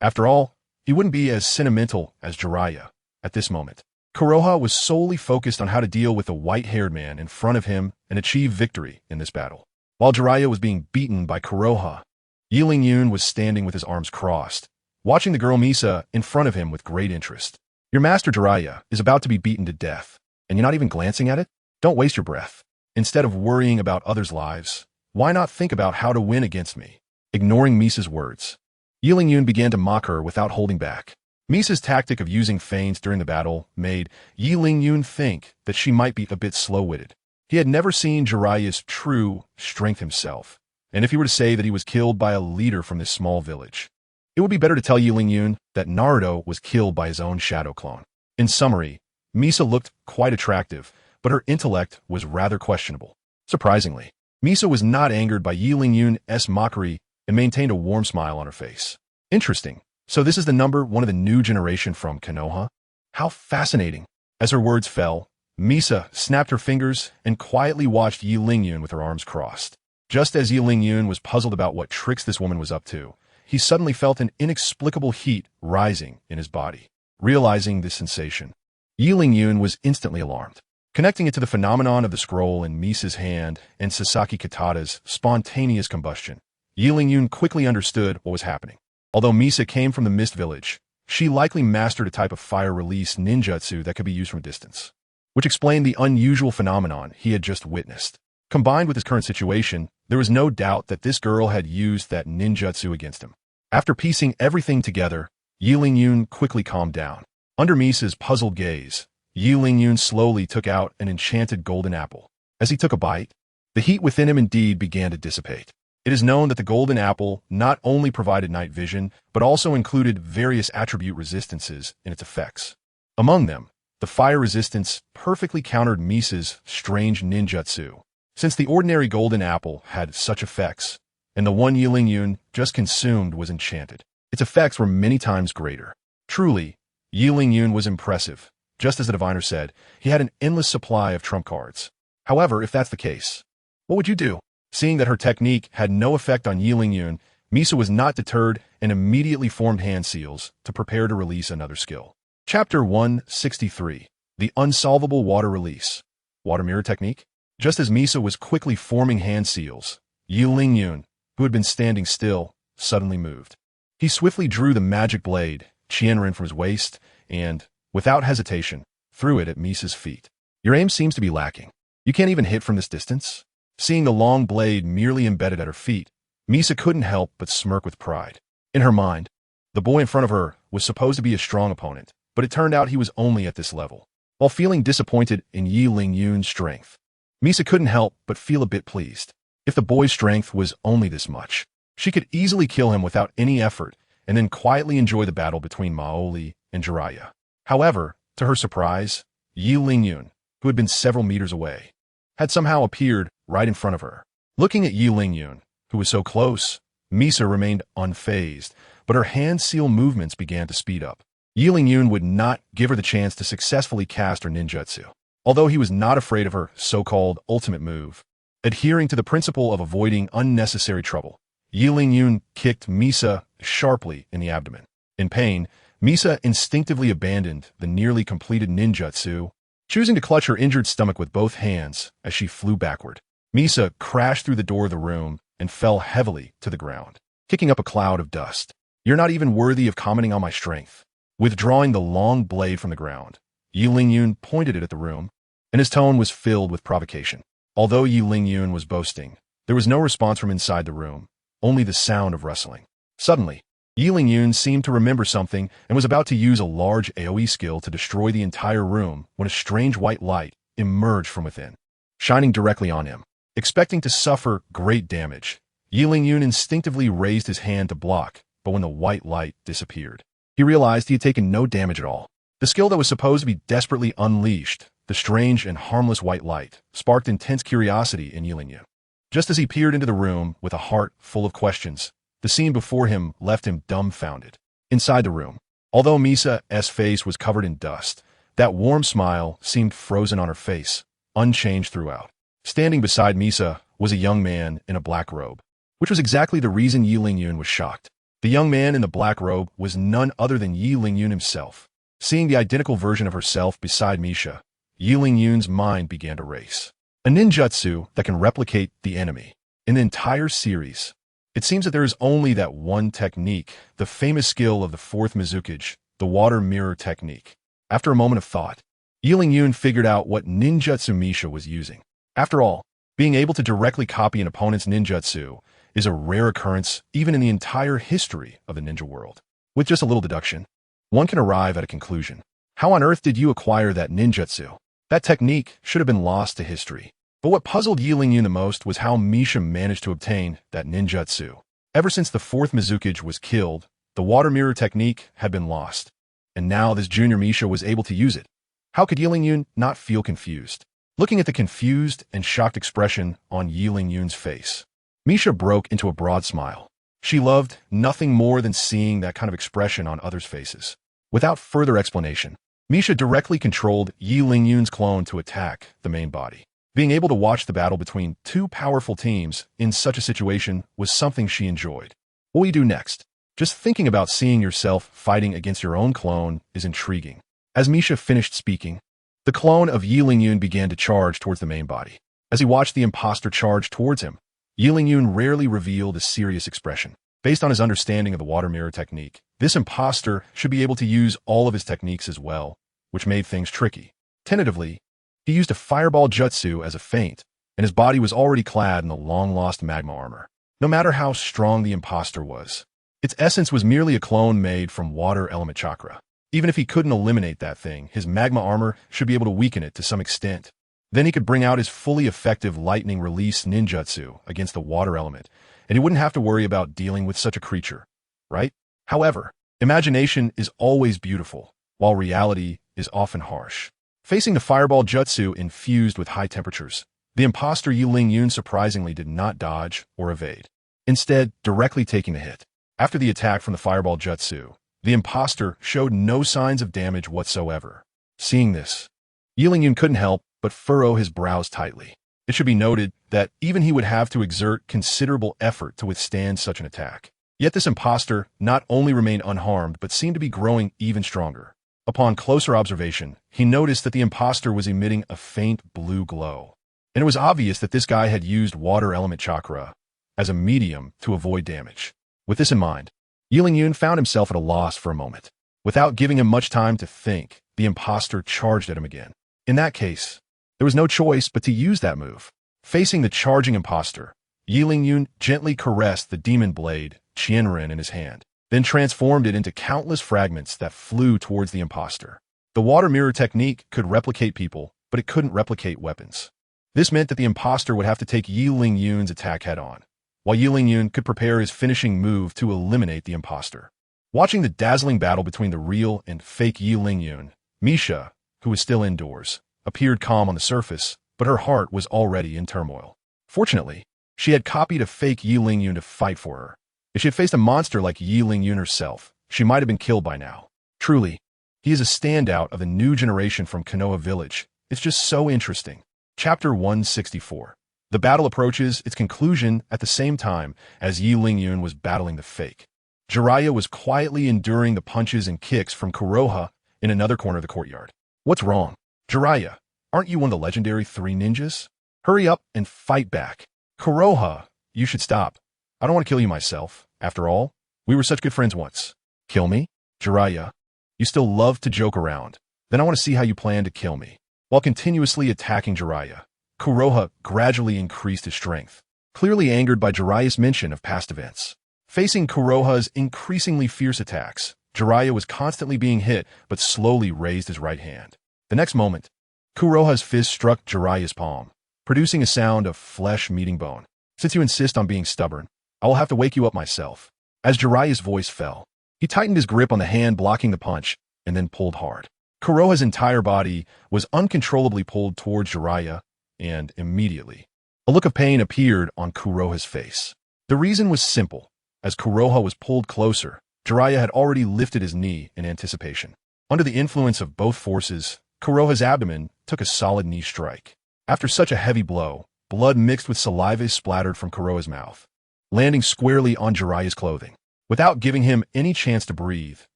After all, he wouldn't be as sentimental as Jiraiya at this moment. Kuroha was solely focused on how to deal with the white-haired man in front of him and achieve victory in this battle. While Jiraiya was being beaten by Kuroha, Yi Lingyun was standing with his arms crossed, watching the girl Misa in front of him with great interest. Your master Jiraiya is about to be beaten to death, and you're not even glancing at it? Don't waste your breath. Instead of worrying about others' lives, why not think about how to win against me? Ignoring Misa's words, Yi Lingyun began to mock her without holding back. Misa's tactic of using feints during the battle made Yi Lingyun think that she might be a bit slow-witted. He had never seen Jiraiya's true strength himself, and if he were to say that he was killed by a leader from this small village, it would be better to tell Yi Lingyun that Naruto was killed by his own shadow clone. In summary, Misa looked quite attractive, but her intellect was rather questionable. Surprisingly, Misa was not angered by Yi Lingyun's mockery and maintained a warm smile on her face. Interesting. So this is the number one of the new generation from Konoha? How fascinating. As her words fell, Misa snapped her fingers and quietly watched Yi Lingyun with her arms crossed. Just as Yi Lingyun was puzzled about what tricks this woman was up to, he suddenly felt an inexplicable heat rising in his body. Realizing this sensation, Yi Lingyun was instantly alarmed. Connecting it to the phenomenon of the scroll in Misa's hand and Sasaki Katata's spontaneous combustion, Yi Lingyun quickly understood what was happening. Although Misa came from the Mist Village, she likely mastered a type of fire-release ninjutsu that could be used from a distance, which explained the unusual phenomenon he had just witnessed. Combined with his current situation, there was no doubt that this girl had used that ninjutsu against him. After piecing everything together, Yi Lingyun quickly calmed down. Under Misa's puzzled gaze, Yi Lingyun slowly took out an enchanted golden apple. As he took a bite, the heat within him indeed began to dissipate. It is known that the golden apple not only provided night vision, but also included various attribute resistances in its effects. Among them, the fire resistance perfectly countered Misa's strange ninjutsu, since the ordinary golden apple had such effects, and the one Yi Lingyun just consumed was enchanted. Its effects were many times greater. Truly, Yi Lingyun was impressive. Just as the diviner said, he had an endless supply of trump cards. However, if that's the case, what would you do? Seeing that her technique had no effect on Yi Lingyun, Misa was not deterred and immediately formed hand seals to prepare to release another skill. Chapter 163. The Unsolvable Water Release. Water Mirror Technique? Just as Misa was quickly forming hand seals, Yi Lingyun, who had been standing still, suddenly moved. He swiftly drew the magic blade, Qianren, from his waist and, without hesitation, threw it at Misa's feet. Your aim seems to be lacking. You can't even hit from this distance? Seeing the long blade merely embedded at her feet, Misa couldn't help but smirk with pride. In her mind, the boy in front of her was supposed to be a strong opponent, but it turned out he was only at this level. While feeling disappointed in Yi Lingyun's strength, Misa couldn't help but feel a bit pleased. If the boy's strength was only this much, she could easily kill him without any effort and then quietly enjoy the battle between Maoli and Jiraiya. However, to her surprise, Yi Lingyun, who had been several meters away, had somehow appeared right in front of her. Looking at Yi Lingyun, who was so close, Misa remained unfazed, but her hand-seal movements began to speed up. Yi Lingyun would not give her the chance to successfully cast her ninjutsu. Although he was not afraid of her so-called ultimate move, adhering to the principle of avoiding unnecessary trouble, Yi Lingyun kicked Misa sharply in the abdomen. In pain, Misa instinctively abandoned the nearly completed ninjutsu, choosing to clutch her injured stomach with both hands as she flew backward. Misa crashed through the door of the room and fell heavily to the ground, kicking up a cloud of dust. "You're not even worthy of commenting on my strength." Withdrawing the long blade from the ground, Yi Lingyun pointed it at the room, and his tone was filled with provocation. Although Yi Lingyun was boasting, there was no response from inside the room, only the sound of rustling. Suddenly, Yi Lingyun seemed to remember something and was about to use a large AoE skill to destroy the entire room when a strange white light emerged from within, shining directly on him. Expecting to suffer great damage, Yi Lingyun instinctively raised his hand to block, but when the white light disappeared, he realized he had taken no damage at all. The skill that was supposed to be desperately unleashed, the strange and harmless white light, sparked intense curiosity in Yi Lingyun. Just as he peered into the room with a heart full of questions, the scene before him left him dumbfounded. Inside the room, although Misa's face was covered in dust, that warm smile seemed frozen on her face, unchanged throughout. Standing beside Misa was a young man in a black robe, which was exactly the reason Yi Lingyun was shocked. The young man in the black robe was none other than Yi Lingyun himself. Seeing the identical version of herself beside Misha, Yi Lingyun's mind began to race. A ninjutsu that can replicate the enemy. In the entire series, it seems that there is only that one technique, the famous skill of the fourth Mizukage, the water mirror technique. After a moment of thought, Yi Lingyun figured out what ninjutsu Misha was using. After all, being able to directly copy an opponent's ninjutsu is a rare occurrence even in the entire history of the ninja world. With just a little deduction, one can arrive at a conclusion. How on earth did you acquire that ninjutsu? That technique should have been lost to history. But what puzzled Yi Lingyun the most was how Misha managed to obtain that ninjutsu. Ever since the fourth Mizukage was killed, the water mirror technique had been lost. And now this junior Misha was able to use it. How could Yi Lingyun not feel confused? Looking at the confused and shocked expression on Yi Lingyun's face, Misha broke into a broad smile. She loved nothing more than seeing that kind of expression on others' faces. Without further explanation, Misha directly controlled Yi Lingyun's clone to attack the main body. Being able to watch the battle between two powerful teams in such a situation was something she enjoyed. What will you do next? Just thinking about seeing yourself fighting against your own clone is intriguing. As Misha finished speaking, the clone of Yi Lingyun began to charge towards the main body. As he watched the imposter charge towards him, Yi Lingyun rarely revealed a serious expression. Based on his understanding of the water mirror technique, this imposter should be able to use all of his techniques as well, which made things tricky. Tentatively, he used a fireball jutsu as a feint, and his body was already clad in the long-lost magma armor. No matter how strong the imposter was, its essence was merely a clone made from water element chakra. Even if he couldn't eliminate that thing, his magma armor should be able to weaken it to some extent. Then he could bring out his fully effective lightning release ninjutsu against the water element, and he wouldn't have to worry about dealing with such a creature, right? However, imagination is always beautiful, while reality is often harsh. Facing the fireball jutsu infused with high temperatures, the imposter Yi Lingyun surprisingly did not dodge or evade, instead directly taking the hit. After the attack from the fireball jutsu, the imposter showed no signs of damage whatsoever. Seeing this, Yi Lingyun couldn't help but furrow his brows tightly. It should be noted that even he would have to exert considerable effort to withstand such an attack. Yet this imposter not only remained unharmed but seemed to be growing even stronger. Upon closer observation, he noticed that the imposter was emitting a faint blue glow. And it was obvious that this guy had used water element chakra as a medium to avoid damage. With this in mind, Yi Lingyun found himself at a loss for a moment. Without giving him much time to think, the imposter charged at him again. In that case, there was no choice but to use that move. Facing the charging imposter, Yi Lingyun gently caressed the demon blade, Qianren, in his hand, then transformed it into countless fragments that flew towards the imposter. The water mirror technique could replicate people, but it couldn't replicate weapons. This meant that the imposter would have to take Yi Lingyun's attack head-on, while Yi Lingyun could prepare his finishing move to eliminate the imposter. Watching the dazzling battle between the real and fake Yi Lingyun, Misha, who was still indoors, appeared calm on the surface, but her heart was already in turmoil. Fortunately, she had copied a fake Yi Lingyun to fight for her. If she had faced a monster like Yi Lingyun herself, she might have been killed by now. Truly, he is a standout of the new generation from Konoha Village. It's just so interesting. Chapter 164. The battle approaches its conclusion at the same time as Yi Lingyun was battling the fake. Jiraiya was quietly enduring the punches and kicks from Kuroha in another corner of the courtyard. What's wrong? Jiraiya, aren't you one of the legendary 3 ninjas? Hurry up and fight back. Kuroha, you should stop. I don't want to kill you myself. After all, we were such good friends once. Kill me? Jiraiya, you still love to joke around. Then I want to see how you plan to kill me. While continuously attacking Jiraiya, Kuroha gradually increased his strength, clearly angered by Jiraiya's mention of past events. Facing Kuroha's increasingly fierce attacks, Jiraiya was constantly being hit but slowly raised his right hand. The next moment, Kuroha's fist struck Jiraiya's palm, producing a sound of flesh meeting bone. Since you insist on being stubborn, I will have to wake you up myself. As Jiraiya's voice fell, he tightened his grip on the hand blocking the punch and then pulled hard. Kuroha's entire body was uncontrollably pulled towards Jiraiya, and immediately, a look of pain appeared on Kuroha's face. The reason was simple. As Kuroha was pulled closer, Jiraiya had already lifted his knee in anticipation. Under the influence of both forces, Kuroha's abdomen took a solid knee strike. After such a heavy blow, blood mixed with saliva splattered from Kuroha's mouth, landing squarely on Jiraiya's clothing. Without giving him any chance to breathe,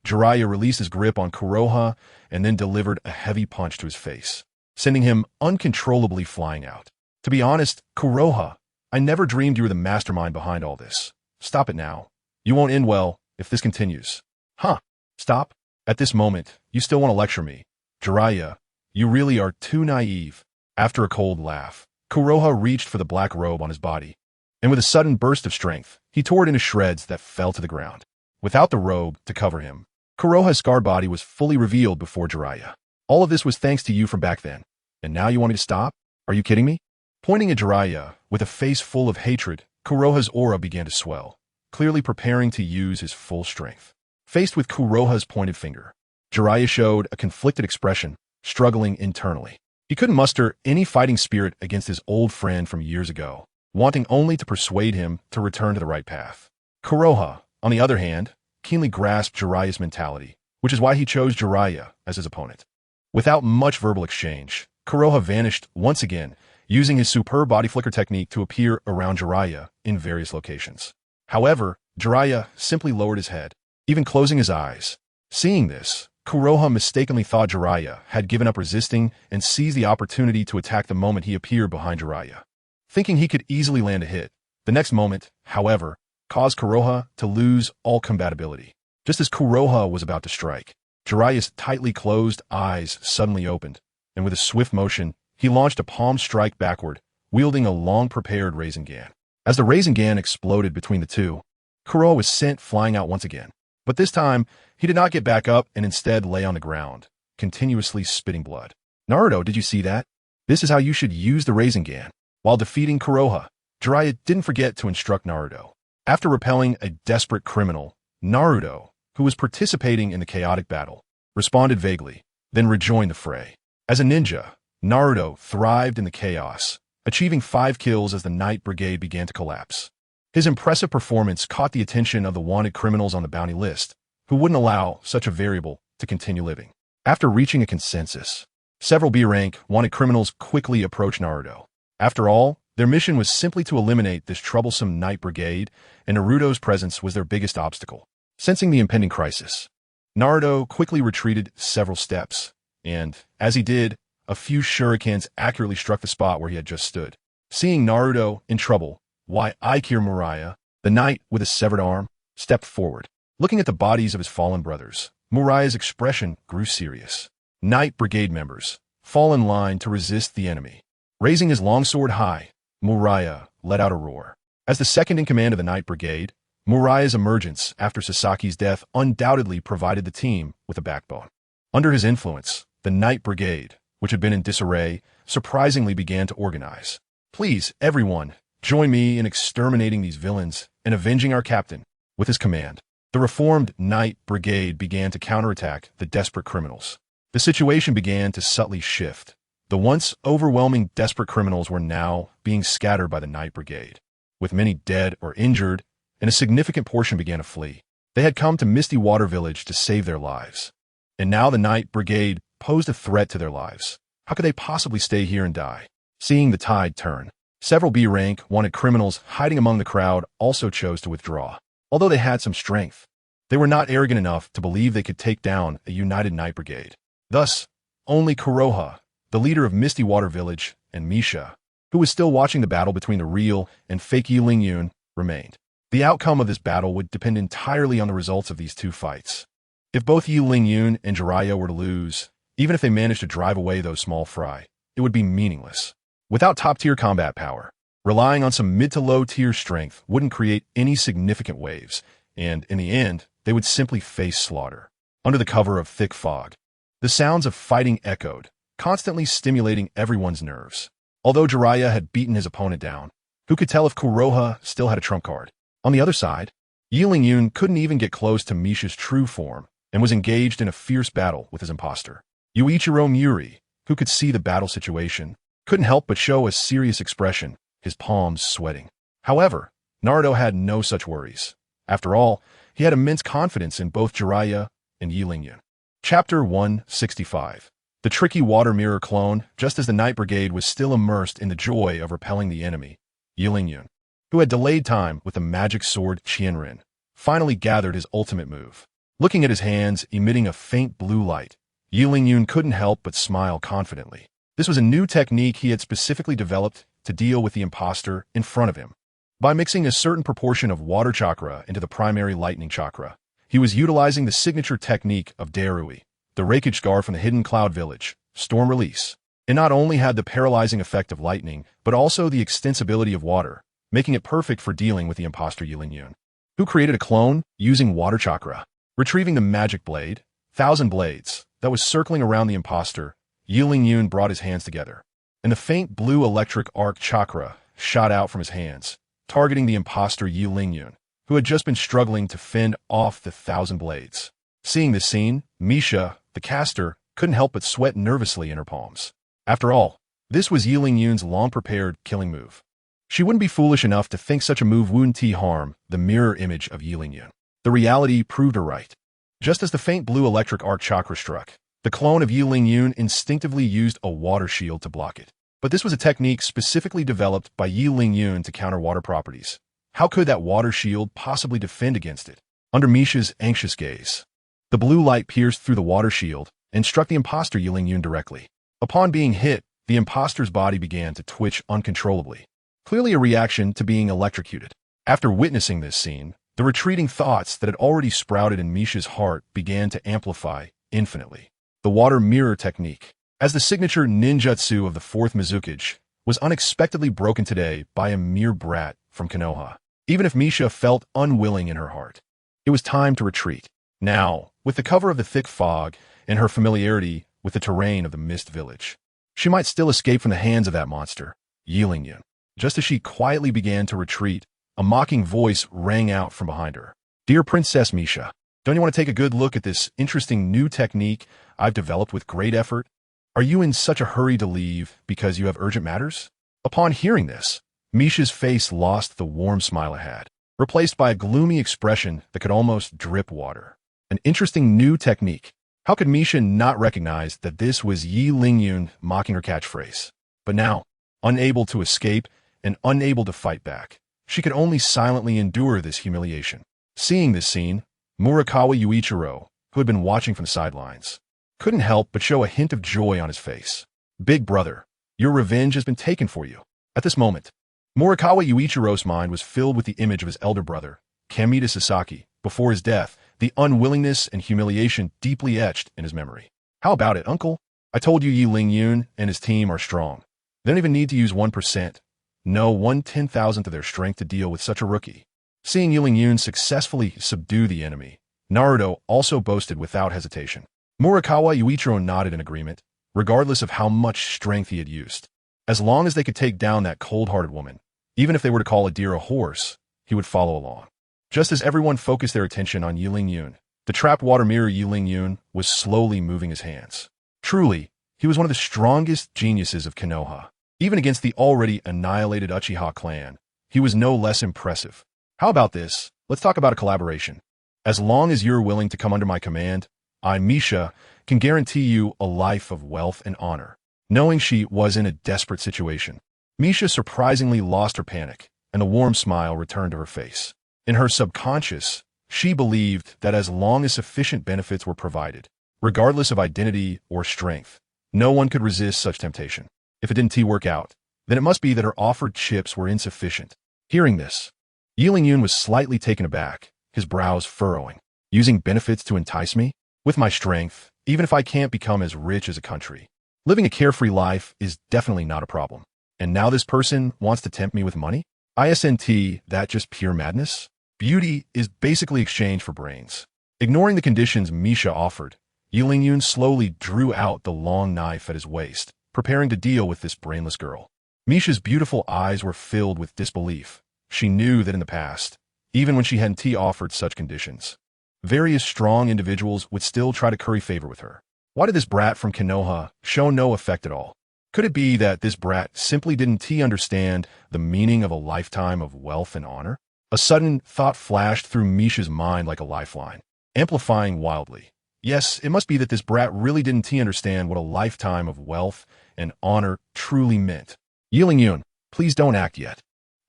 Jiraiya released his grip on Kuroha and then delivered a heavy punch to his face, sending him uncontrollably flying out. To be honest, Kuroha, I never dreamed you were the mastermind behind all this. Stop it now. You won't end well if this continues. Huh. Stop. At this moment, you still want to lecture me. Jiraiya, you really are too naive. After a cold laugh, Kuroha reached for the black robe on his body, and with a sudden burst of strength, he tore it into shreds that fell to the ground. Without the robe to cover him, Kuroha's scarred body was fully revealed before Jiraiya. All of this was thanks to you from back then, and now you want me to stop? Are you kidding me? Pointing at Jiraiya, with a face full of hatred, Kuroha's aura began to swell, clearly preparing to use his full strength. Faced with Kuroha's pointed finger, Jiraiya showed a conflicted expression, struggling internally. He couldn't muster any fighting spirit against his old friend from years ago, wanting only to persuade him to return to the right path. Kuroha, on the other hand, keenly grasped Jiraiya's mentality, which is why he chose Jiraiya as his opponent. Without much verbal exchange, Kuroha vanished once again, using his superb body flicker technique to appear around Jiraiya in various locations. However, Jiraiya simply lowered his head, even closing his eyes. Seeing this, Kuroha mistakenly thought Jiraiya had given up resisting and seized the opportunity to attack the moment he appeared behind Jiraiya. Thinking he could easily land a hit, the next moment, however, caused Kuroha to lose all compatibility. Just as Kuroha was about to strike, Jiraiya's tightly closed eyes suddenly opened, and with a swift motion, he launched a palm strike backward, wielding a long-prepared Rasengan. As the Rasengan exploded between the two, Kuroha was sent flying out once again. But this time, he did not get back up and instead lay on the ground, continuously spitting blood. Naruto, did you see that? This is how you should use the Rasengan. While defeating Kuroha, Jiraiya didn't forget to instruct Naruto. After repelling a desperate criminal, Naruto, who was participating in the chaotic battle, responded vaguely, then rejoined the fray. As a ninja, Naruto thrived in the chaos, achieving 5 kills as the Night Brigade began to collapse. His impressive performance caught the attention of the wanted criminals on the bounty list, who wouldn't allow such a variable to continue living. After reaching a consensus, several B-rank wanted criminals quickly approached Naruto. After all, their mission was simply to eliminate this troublesome Night Brigade, and Naruto's presence was their biggest obstacle. Sensing the impending crisis, Naruto quickly retreated several steps, and, as he did, a few shurikens accurately struck the spot where he had just stood. Seeing Naruto in trouble, Ikir Muraya, the knight with a severed arm, stepped forward. Looking at the bodies of his fallen brothers, Muraya's expression grew serious. Night Brigade members, fall in line to resist the enemy. Raising his longsword high, Muraya let out a roar. As the second in command of the Night Brigade, Muraya's emergence after Sasaki's death undoubtedly provided the team with a backbone. Under his influence, the Night Brigade, which had been in disarray, surprisingly began to organize. Please, everyone, join me in exterminating these villains and avenging our captain. With his command, the reformed Night Brigade began to counterattack the desperate criminals. The situation began to subtly shift. The once overwhelming desperate criminals were now being scattered by the Night Brigade, with many dead or injured, and a significant portion began to flee. They had come to Misty Water Village to save their lives. And now the Night Brigade posed a threat to their lives. How could they possibly stay here and die? Seeing the tide turn, several B-rank wanted criminals hiding among the crowd also chose to withdraw. Although they had some strength, they were not arrogant enough to believe they could take down a united Night Brigade. Thus, only Kuroha, the leader of Misty Water Village, and Misha, who was still watching the battle between the real and fake Yi Lingyun, remained. The outcome of this battle would depend entirely on the results of these two fights. If both Yi Lingyun and Jiraiya were to lose, even if they managed to drive away those small fry, it would be meaningless. Without top-tier combat power, relying on some mid to low-tier strength wouldn't create any significant waves, and in the end, they would simply face slaughter. Under the cover of thick fog, the sounds of fighting echoed, constantly stimulating everyone's nerves. Although Jiraiya had beaten his opponent down, who could tell if Kuroha still had a trump card? On the other side, Yi Lingyun couldn't even get close to Misha's true form and was engaged in a fierce battle with his imposter. Yuichiro Muri, who could see the battle situation, couldn't help but show a serious expression, his palms sweating. However, Naruto had no such worries. After all, he had immense confidence in both Jiraiya and Yi Lingyun. Chapter 165. The tricky water mirror clone. Just as the Night Brigade was still immersed in the joy of repelling the enemy, Yi Lingyun, who had delayed time with the magic sword Qianren, finally gathered his ultimate move. Looking at his hands emitting a faint blue light, Yi Lingyun couldn't help but smile confidently. This was a new technique he had specifically developed to deal with the imposter in front of him. By mixing a certain proportion of water chakra into the primary lightning chakra, he was utilizing the signature technique of Darui, the Reikage Scar from the Hidden Cloud Village, Storm Release. It not only had the paralyzing effect of lightning, but also the extensibility of water, making it perfect for dealing with the imposter Yi Lingyun, who created a clone using water chakra. Retrieving the magic blade, Thousand Blades, that was circling around the imposter, Yi Lingyun brought his hands together, and the faint blue electric arc chakra shot out from his hands, targeting the imposter Yi Lingyun, who had just been struggling to fend off the Thousand Blades. Seeing this scene, Misha, the caster, couldn't help but sweat nervously in her palms. After all, this was Yi Lingyun's long-prepared killing move. She wouldn't be foolish enough to think such a move wouldn't harm the mirror image of Yi Lingyun. The reality proved her right. Just as the faint blue electric arc chakra struck, the clone of Yi Lingyun instinctively used a water shield to block it. But this was a technique specifically developed by Yi Lingyun to counter water properties. How could that water shield possibly defend against it? Under Misha's anxious gaze, the blue light pierced through the water shield and struck the imposter Yi Lingyun directly. Upon being hit, the imposter's body began to twitch uncontrollably, clearly a reaction to being electrocuted. After witnessing this scene, the retreating thoughts that had already sprouted in Misha's heart began to amplify infinitely. The water mirror technique, as the signature ninjutsu of the fourth Mizukage, was unexpectedly broken today by a mere brat from Konoha. Even if Misha felt unwilling in her heart, it was time to retreat. Now, with the cover of the thick fog and her familiarity with the terrain of the Mist Village, she might still escape from the hands of that monster, Yi Lingyun. Just as she quietly began to retreat, a mocking voice rang out from behind her. "Dear Princess Misha, don't you want to take a good look at this interesting new technique I've developed with great effort? Are you in such a hurry to leave because you have urgent matters?" Upon hearing this, Misha's face lost the warm smile it had, replaced by a gloomy expression that could almost drip water. An interesting new technique. How could Misha not recognize that this was Yi Lingyun mocking her catchphrase? But now, unable to escape and unable to fight back, she could only silently endure this humiliation. Seeing this scene, Murakawa Yuichiro, who had been watching from the sidelines, couldn't help but show a hint of joy on his face. "Big brother, your revenge has been taken for you." At this moment, Murakawa Yuichiro's mind was filled with the image of his elder brother, Kamita Sasaki, before his death, the unwillingness and humiliation deeply etched in his memory. "How about it, uncle? I told you Yi Lingyun and his team are strong. They don't even need to use 1%. no 1/10,000th of their strength to deal with such a rookie. Seeing Yun successfully subdue the enemy, Naruto also boasted without hesitation. Murakawa Yuichiro nodded in agreement, regardless of how much strength he had used. As long as they could take down that cold-hearted woman, even if they were to call a deer a horse, he would follow along. Just as everyone focused their attention on Yun, the trapped water mirror Yun was slowly moving his hands. Truly, he was one of the strongest geniuses of Konoha. Even against the already annihilated Uchiha clan, he was no less impressive. How about this? Let's talk about a collaboration. As long as you're willing to come under my command, I, Misha, can guarantee you a life of wealth and honor. Knowing she was in a desperate situation, Misha surprisingly lost her panic, and a warm smile returned to her face. In her subconscious, she believed that as long as sufficient benefits were provided, regardless of identity or strength, no one could resist such temptation. If it didn't work out, then it must be that her offered chips were insufficient. Hearing this, Yun was slightly taken aback, his brows furrowing. Using benefits to entice me? With my strength, even if I can't become as rich as a country, living a carefree life is definitely not a problem. And now this person wants to tempt me with money? Isn't that just pure madness? Beauty is basically exchange for brains. Ignoring the conditions Misha offered, Yun slowly drew out the long knife at his waist, preparing to deal with this brainless girl. Misha's beautiful eyes were filled with disbelief. She knew that in the past, even when she hadn't offered such conditions, various strong individuals would still try to curry favor with her. Why did this brat from Konoha show no effect at all? Could it be that this brat simply didn't understand the meaning of a lifetime of wealth and honor? A sudden thought flashed through Misha's mind like a lifeline, amplifying wildly. Yes, it must be that this brat really didn't understand what a lifetime of wealth and honor truly meant. Yun, please don't act yet.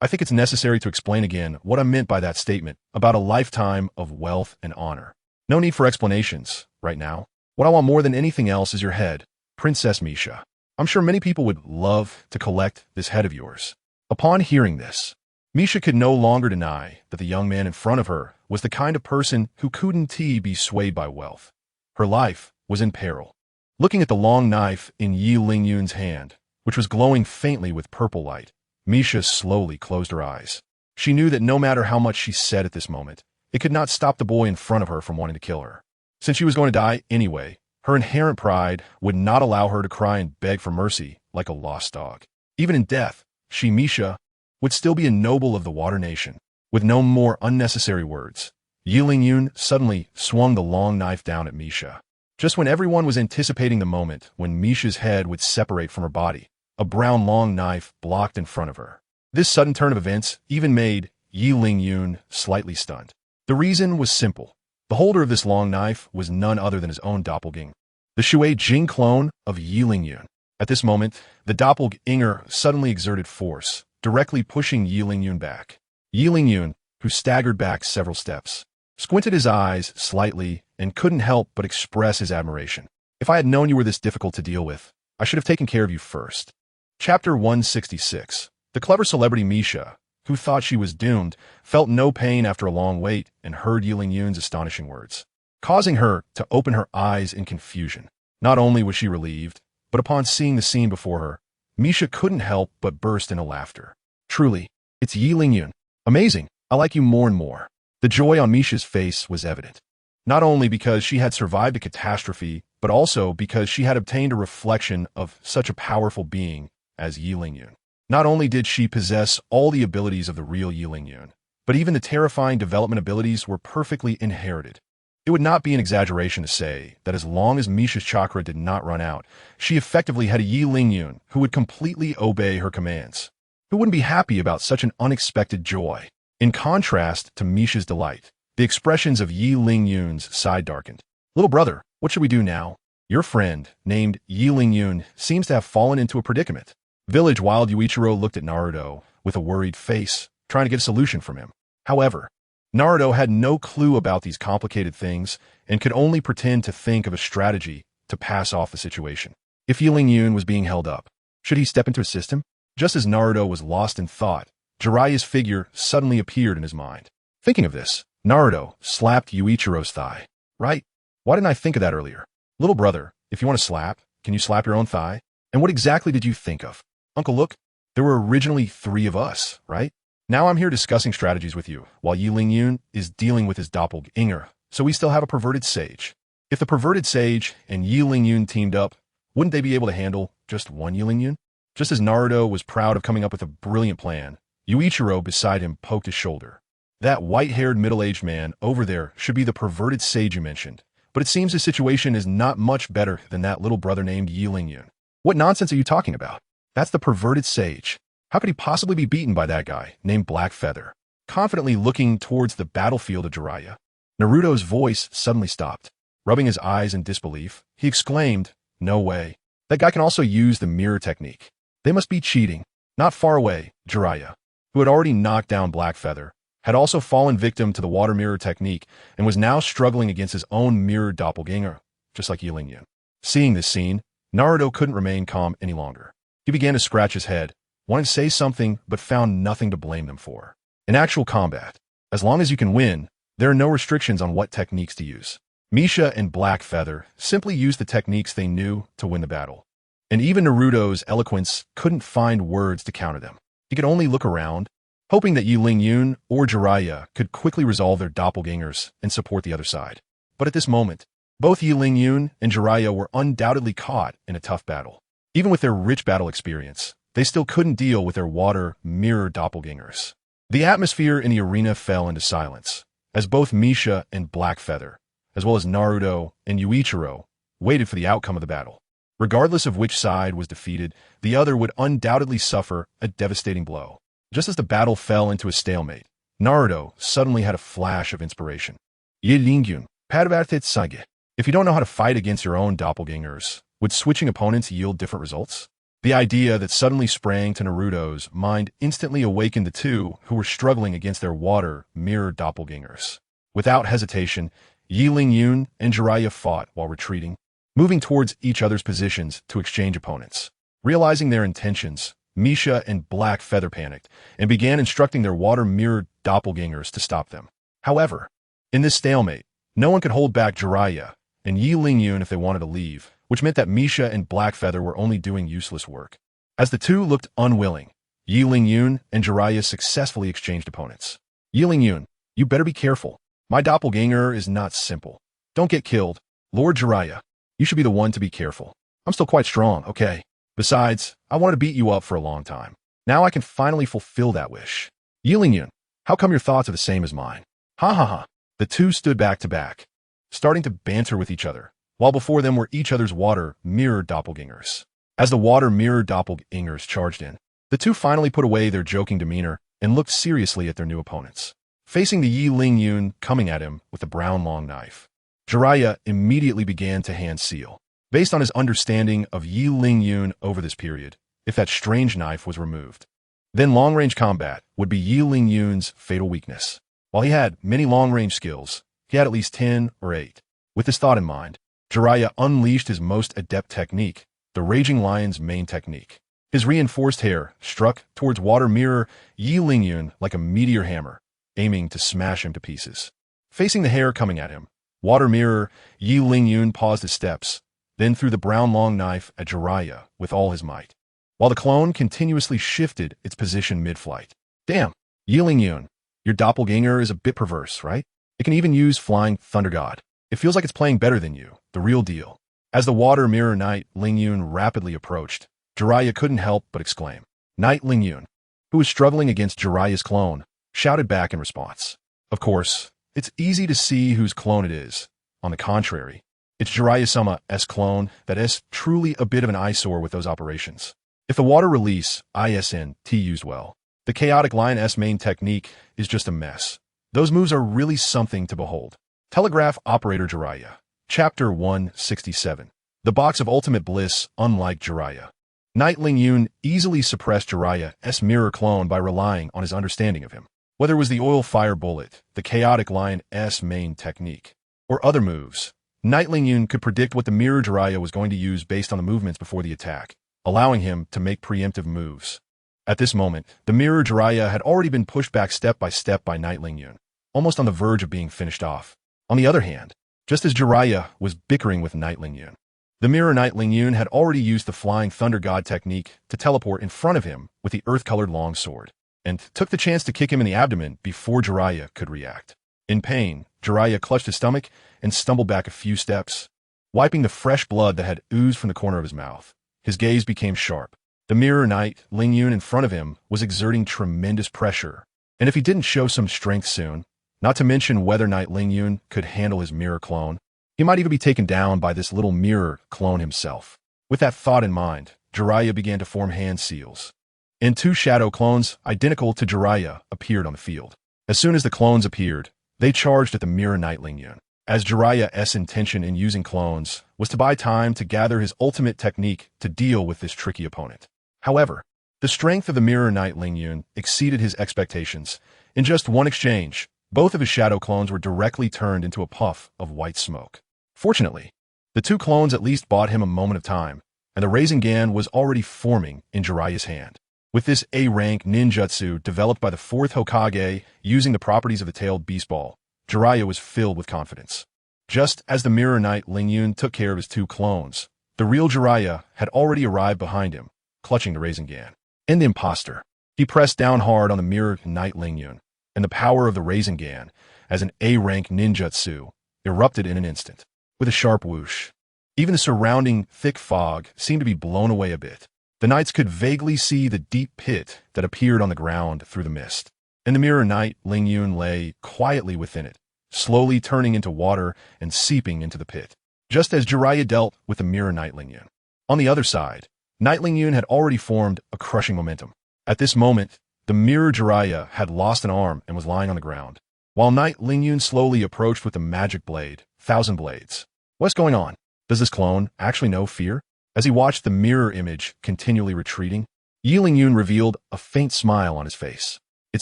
I think it's necessary to explain again what I meant by that statement about a lifetime of wealth and honor. No need for explanations, right now. What I want more than anything else is your head, Princess Misha. I'm sure many people would love to collect this head of yours. Upon hearing this, Misha could no longer deny that the young man in front of her was the kind of person who couldn't be swayed by wealth. Her life was in peril. Looking at the long knife in Yun's hand, which was glowing faintly with purple light, Misha slowly closed her eyes. She knew that no matter how much she said at this moment, it could not stop the boy in front of her from wanting to kill her. Since she was going to die anyway, her inherent pride would not allow her to cry and beg for mercy like a lost dog. Even in death, she, Misha, would still be a noble of the Water Nation. With no more unnecessary words, Yun suddenly swung the long knife down at Misha. Just when everyone was anticipating the moment when Misha's head would separate from her body, a brown long knife blocked in front of her. This sudden turn of events even made Yun slightly stunned. The reason was simple. The holder of this long knife was none other than his own doppelganger, the Shui Jing clone of Yun. At this moment, the doppelganger suddenly exerted force, directly pushing Yun back. Yun, who staggered back several steps, squinted his eyes slightly and couldn't help but express his admiration. If I had known you were this difficult to deal with, I should have taken care of you first. Chapter 166. The clever celebrity Misha, who thought she was doomed, felt no pain after a long wait and heard Yun's astonishing words, causing her to open her eyes in confusion. Not only was she relieved, but upon seeing the scene before her, Misha couldn't help but burst into laughter. Truly, it's Yun. Amazing. I like you more and more. The joy on Misha's face was evident, not only because she had survived a catastrophe, but also because she had obtained a reflection of such a powerful being as Yun. Not only did she possess all the abilities of the real Yun, but even the terrifying development abilities were perfectly inherited. It would not be an exaggeration to say that as long as Misha's chakra did not run out, she effectively had a Yun who would completely obey her commands. Who wouldn't be happy about such an unexpected joy? In contrast to Misha's delight, the expressions of Yun's side darkened. Little brother, what should we do now? Your friend, named Yun, seems to have fallen into a predicament. Village Wild Yuichiro looked at Naruto with a worried face, trying to get a solution from him. However, Naruto had no clue about these complicated things and could only pretend to think of a strategy to pass off the situation. If Yun was being held up, should he step in to assist him? Just as Naruto was lost in thought, Jiraiya's figure suddenly appeared in his mind. Thinking of this, Naruto slapped Yuichiro's thigh. Right? Why didn't I think of that earlier? Little brother, if you want to slap, can you slap your own thigh? And what exactly did you think of? Uncle, look, There were originally 3 of us, right? Now I'm here discussing strategies with you, while Yi Lingyun is dealing with his doppelganger, so we still have a perverted sage. If the perverted sage and Yi Lingyun teamed up, wouldn't they be able to handle just one Yi Lingyun? Just as Naruto was proud of coming up with a brilliant plan, Yuichiro beside him poked his shoulder. That white-haired middle-aged man over there should be the perverted sage you mentioned, but it seems his situation is not much better than that little brother named Yi Lingyun. What nonsense are you talking about? That's the perverted sage. How could he possibly be beaten by that guy named Black Feather? Confidently looking towards the battlefield of Jiraiya, Naruto's voice suddenly stopped. Rubbing his eyes in disbelief, he exclaimed, "No way. That guy can also use the mirror technique. They must be cheating." Not far away, Jiraiya, who had already knocked down Black Feather, had also fallen victim to the water mirror technique and was now struggling against his own mirror doppelganger, just like Yi Lingyun. Seeing this scene, Naruto couldn't remain calm any longer. He began to scratch his head, wanted to say something but found nothing to blame them for. In actual combat, as long as you can win, there are no restrictions on what techniques to use. Misha and Black Feather simply used the techniques they knew to win the battle. And even Naruto's eloquence couldn't find words to counter them. He could only look around, hoping that Yi Lingyun or Jiraiya could quickly resolve their doppelgangers and support the other side. But at this moment, both Yi Lingyun and Jiraiya were undoubtedly caught in a tough battle. Even with their rich battle experience, they still couldn't deal with their water mirror doppelgangers. The atmosphere in the arena fell into silence, as both Misha and Black Feather, as well as Naruto and Yuichiro, waited for the outcome of the battle. Regardless of which side was defeated, the other would undoubtedly suffer a devastating blow. Just as the battle fell into a stalemate, Naruto suddenly had a flash of inspiration. Yi Lingyun, Padvartet Sage. If you don't know how to fight against your own doppelgangers, would switching opponents yield different results? The idea that suddenly sprang to Naruto's mind instantly awakened the two who were struggling against their water mirror doppelgangers. Without hesitation, Yi Lingyun and Jiraiya fought while retreating, moving towards each other's positions to exchange opponents. Realizing their intentions, Misha and Black Feather panicked and began instructing their water mirror doppelgangers to stop them. However, in this stalemate, no one could hold back Jiraiya and Yi Lingyun if they wanted to leave, which meant that Misha and Black Feather were only doing useless work. As the two looked unwilling, Yi Lingyun and Jiraiya successfully exchanged opponents. Yi Lingyun, you better be careful. My doppelganger is not simple. Don't get killed. Lord Jiraiya, you should be the one to be careful. I'm still quite strong, okay? Besides, I wanted to beat you up for a long time. Now I can finally fulfill that wish. Yi Lingyun, how come your thoughts are the same as mine? Ha ha ha. The two stood back to back, starting to banter with each other, while before them were each other's water mirror doppelgangers. As the water mirror doppelgangers charged in, the two finally put away their joking demeanor and looked seriously at their new opponents. Facing the Yi Lingyun coming at him with a brown long knife, Jiraiya immediately began to hand seal. Based on his understanding of Yi Lingyun over this period, if that strange knife was removed, then long-range combat would be Yi Lingyun's fatal weakness. While he had many long-range skills, he had at least 10 or 8. With this thought in mind, Jiraiya unleashed his most adept technique, the Raging Lion's main technique. His reinforced hair struck towards water mirror Yi Lingyun like a meteor hammer, aiming to smash him to pieces. Facing the hair coming at him, water mirror Yi Lingyun paused his steps, then threw the brown long knife at Jiraiya with all his might, while the clone continuously shifted its position mid-flight. Damn, Yi Lingyun, your doppelganger is a bit perverse, right? It can even use Flying Thunder God. It feels like it's playing better than you, the real deal. As the water mirror Knight Lingyun rapidly approached, Jiraiya couldn't help but exclaim. Knight Lingyun, who was struggling against Jiraiya's clone, shouted back in response. Of course, it's easy to see whose clone it is. On the contrary, it's Jiraiya-sama's clone that is truly a bit of an eyesore with those operations. If the water release isn't used well, the Chaotic Lion's main technique is just a mess. Those moves are really something to behold. Telegraph Operator Jiraiya. Chapter 167. The Box of Ultimate Bliss. Unlike Jiraiya, Knight Lingyun easily suppressed Jiraiya's mirror clone by relying on his understanding of him. Whether it was the Oil Fire Bullet, the Chaotic Lion's main technique, or other moves, Knight Lingyun could predict what the mirror Jiraiya was going to use based on the movements before the attack, allowing him to make preemptive moves. At this moment, the mirror Jiraiya had already been pushed back step by Knight Lingyun, almost on the verge of being finished off. On the other hand, just as Jiraiya was bickering with Knight Lingyun, The mirror knight Lingyun had already used the flying thunder god technique to teleport in front of him with the earth-colored longsword, and took the chance to kick him in the abdomen before Jiraiya could react. In pain, Jiraiya clutched his stomach and stumbled back a few steps, wiping the fresh blood that had oozed from the corner of his mouth. His gaze became sharp. The mirror knight Lingyun in front of him was exerting tremendous pressure, and if he didn't show some strength soon, not to mention whether Knight Lingyun could handle his mirror clone, he might even be taken down by this little mirror clone himself. With that thought in mind, Jiraiya began to form hand seals. And two shadow clones, identical to Jiraiya, appeared on the field. As soon as the clones appeared, they charged at the mirror knight Lingyun, as Jiraiya's intention in using clones was to buy time to gather his ultimate technique to deal with this tricky opponent. However, the strength of the mirror knight Lingyun exceeded his expectations. In just one exchange, both of his shadow clones were directly turned into a puff of white smoke. Fortunately, the two clones at least bought him a moment of time, and the Rasengan was already forming in Jiraiya's hand. With this A-rank ninjutsu developed by the fourth Hokage using the properties of the tailed beast ball, Jiraiya was filled with confidence. Just as the mirror knight Lingyun took care of his two clones, the real Jiraiya had already arrived behind him, clutching the Rasengan. And the imposter. He pressed down hard on the mirror knight Lingyun, and the power of the Rasengan, as an A-rank ninjutsu, erupted in an instant. With a sharp whoosh, even the surrounding thick fog seemed to be blown away a bit. The knights could vaguely see the deep pit that appeared on the ground through the mist, and the mirror knight Lingyun lay quietly within it, slowly turning into water and seeping into the pit, just as Jiraiya dealt with the mirror knight Lingyun. On the other side, Knight Lingyun had already formed a crushing momentum. At this moment, the mirror Jiraiya had lost an arm and was lying on the ground, while Knight Lingyun slowly approached with the magic blade, Thousand Blades. What's going on? Does this clone actually know fear? As he watched the mirror image continually retreating, Yi Lingyun revealed a faint smile on his face. It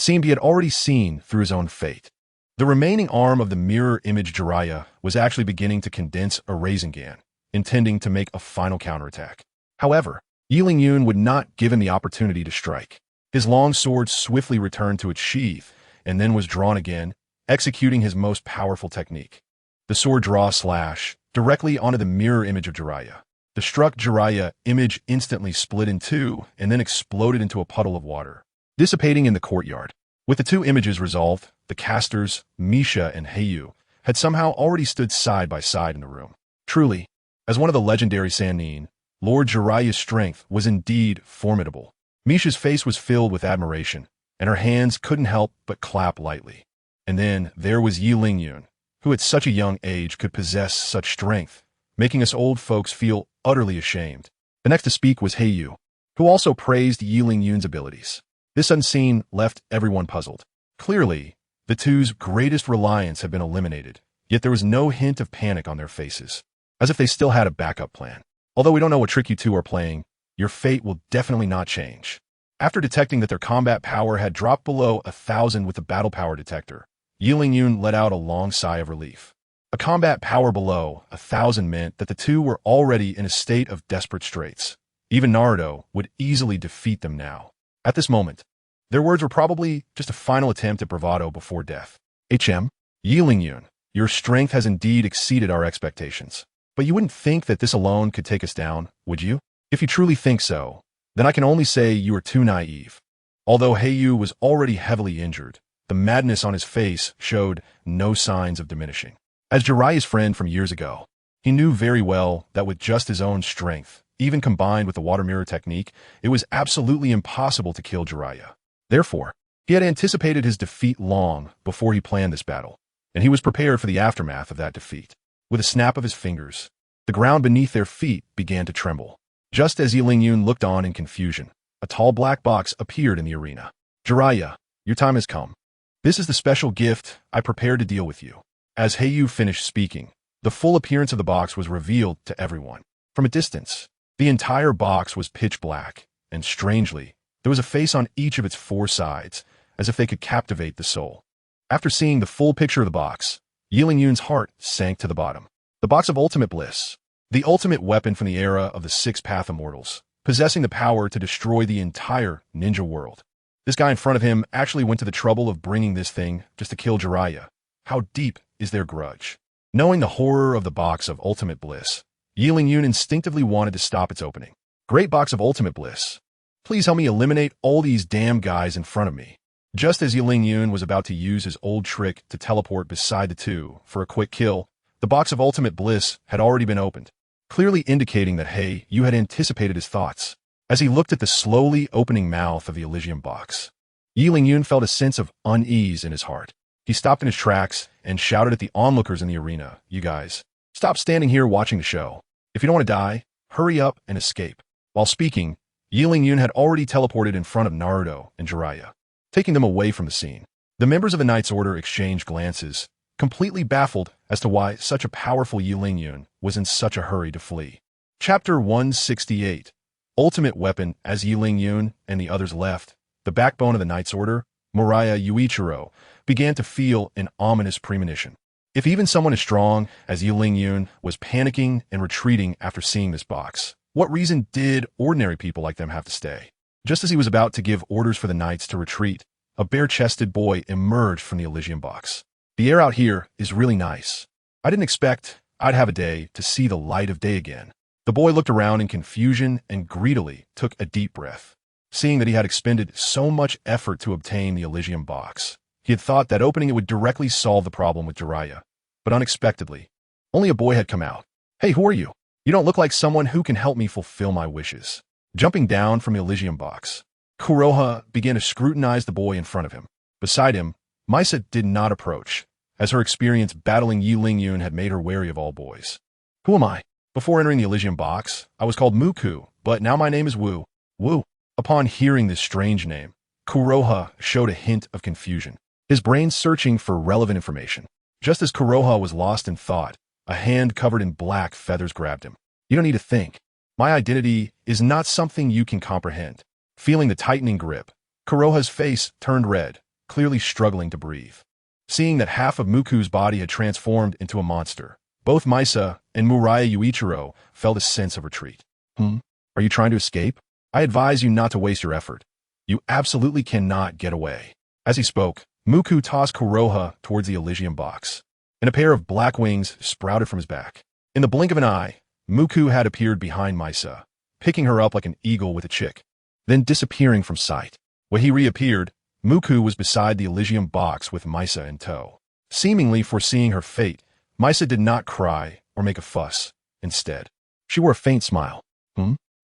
seemed he had already seen through his own fate. The remaining arm of the mirror image Jiraiya was actually beginning to condense a Rasengan, intending to make a final counterattack. However, Yi Lingyun would not give him the opportunity to strike. His long sword swiftly returned to its sheath and then was drawn again, executing his most powerful technique. The sword draw slash directly onto the mirror image of Jiraiya. The struck Jiraiya image instantly split in two and then exploded into a puddle of water, dissipating in the courtyard. With the two images resolved, the casters, Misha and Heiyu, had somehow already stood side by side in the room. Truly, as one of the legendary Sannin, Lord Jiraiya's strength was indeed formidable. Misha's face was filled with admiration, and her hands couldn't help but clap lightly. And then there was Yi Lingyun, who at such a young age could possess such strength, making us old folks feel utterly ashamed. The next to speak was Heiyu, who also praised Yi Lingyun's abilities. This unseen left everyone puzzled. Clearly, the two's greatest reliance had been eliminated, yet there was no hint of panic on their faces, as if they still had a backup plan. Although we don't know what trick you two are playing, your fate will definitely not change. After detecting that their combat power had dropped below 1,000 with the battle power detector, Yi Lingyun let out a long sigh of relief. A combat power below 1,000 meant that the two were already in a state of desperate straits. Even Naruto would easily defeat them now. At this moment, their words were probably just a final attempt at bravado before death. Yi Lingyun, your strength has indeed exceeded our expectations. But you wouldn't think that this alone could take us down, would you? If you truly think so, then I can only say you are too naive. Although Heiyu was already heavily injured, the madness on his face showed no signs of diminishing. As Jiraiya's friend from years ago, he knew very well that with just his own strength, even combined with the water mirror technique, it was absolutely impossible to kill Jiraiya. Therefore, he had anticipated his defeat long before he planned this battle, and he was prepared for the aftermath of that defeat. With a snap of his fingers, the ground beneath their feet began to tremble. Just as Yi Lingyun looked on in confusion, a tall black box appeared in the arena. Jiraiya, your time has come. This is the special gift I prepared to deal with you. As Heiyu finished speaking, the full appearance of the box was revealed to everyone. From a distance, the entire box was pitch black, and strangely, there was a face on each of its four sides, as if they could captivate the soul. After seeing the full picture of the box, Yi Lingyun's heart sank to the bottom. The box of ultimate bliss, the ultimate weapon from the era of the Six Path Immortals, possessing the power to destroy the entire ninja world. This guy in front of him actually went to the trouble of bringing this thing just to kill Jiraiya. How deep is their grudge? Knowing the horror of the box of ultimate bliss, Yi Ling-yun instinctively wanted to stop its opening. Great box of ultimate bliss. Please help me eliminate all these damn guys in front of me. Just as Yi Ling-yun was about to use his old trick to teleport beside the two for a quick kill, the box of ultimate bliss had already been opened, clearly indicating that, hey, you had anticipated his thoughts. As he looked at the slowly opening mouth of the Elysium box, Yi Ling-yun felt a sense of unease in his heart. He stopped in his tracks and shouted at the onlookers in the arena, "You guys, stop standing here watching the show. If you don't want to die, hurry up and escape." While speaking, Yi Ling-yun had already teleported in front of Naruto and Jiraiya, taking them away from the scene. The members of the Knight's Order exchanged glances, completely baffled as to why such a powerful Yi Ling-yun was in such a hurry to flee. Chapter 168. Ultimate Weapon. As Yi Ling-yun and the others left, the backbone of the Knight's Order, Moriya Yuichiro, began to feel an ominous premonition. If even someone as strong as Yi Ling-yun was panicking and retreating after seeing this box, what reason did ordinary people like them have to stay? Just as he was about to give orders for the knights to retreat, a bare-chested boy emerged from the Elysium box. "The air out here is really nice. I didn't expect I'd have a day to see the light of day again." The boy looked around in confusion and greedily took a deep breath. Seeing that he had expended so much effort to obtain the Elysium box, he had thought that opening it would directly solve the problem with Jiraiya. But unexpectedly, only a boy had come out. "Hey, who are you? You don't look like someone who can help me fulfill my wishes." Jumping down from the Elysium box, Kuroha began to scrutinize the boy in front of him. Beside him, Misa did not approach, as her experience battling Yi Ling-yun had made her wary of all boys. "Who am I? Before entering the Elysium box, I was called Muku, but now my name is Wu." "Wu." Upon hearing this strange name, Kuroha showed a hint of confusion, his brain searching for relevant information. Just as Kuroha was lost in thought, a hand covered in black feathers grabbed him. "You don't need to think. My identity is not something you can comprehend." Feeling the tightening grip, Kuroha's face turned red, clearly struggling to breathe. Seeing that half of Muku's body had transformed into a monster, both Misa and Moriya Yuichiro felt a sense of retreat. Are you trying to escape? I advise you not to waste your effort. You absolutely cannot get away." As he spoke, Muku tossed Kuroha towards the Elysium box, and a pair of black wings sprouted from his back. In the blink of an eye, Muku had appeared behind Misa, picking her up like an eagle with a chick, then disappearing from sight. When he reappeared, Muku was beside the Elysium box with Misa in tow. Seemingly foreseeing her fate, Misa did not cry or make a fuss. Instead, she wore a faint smile.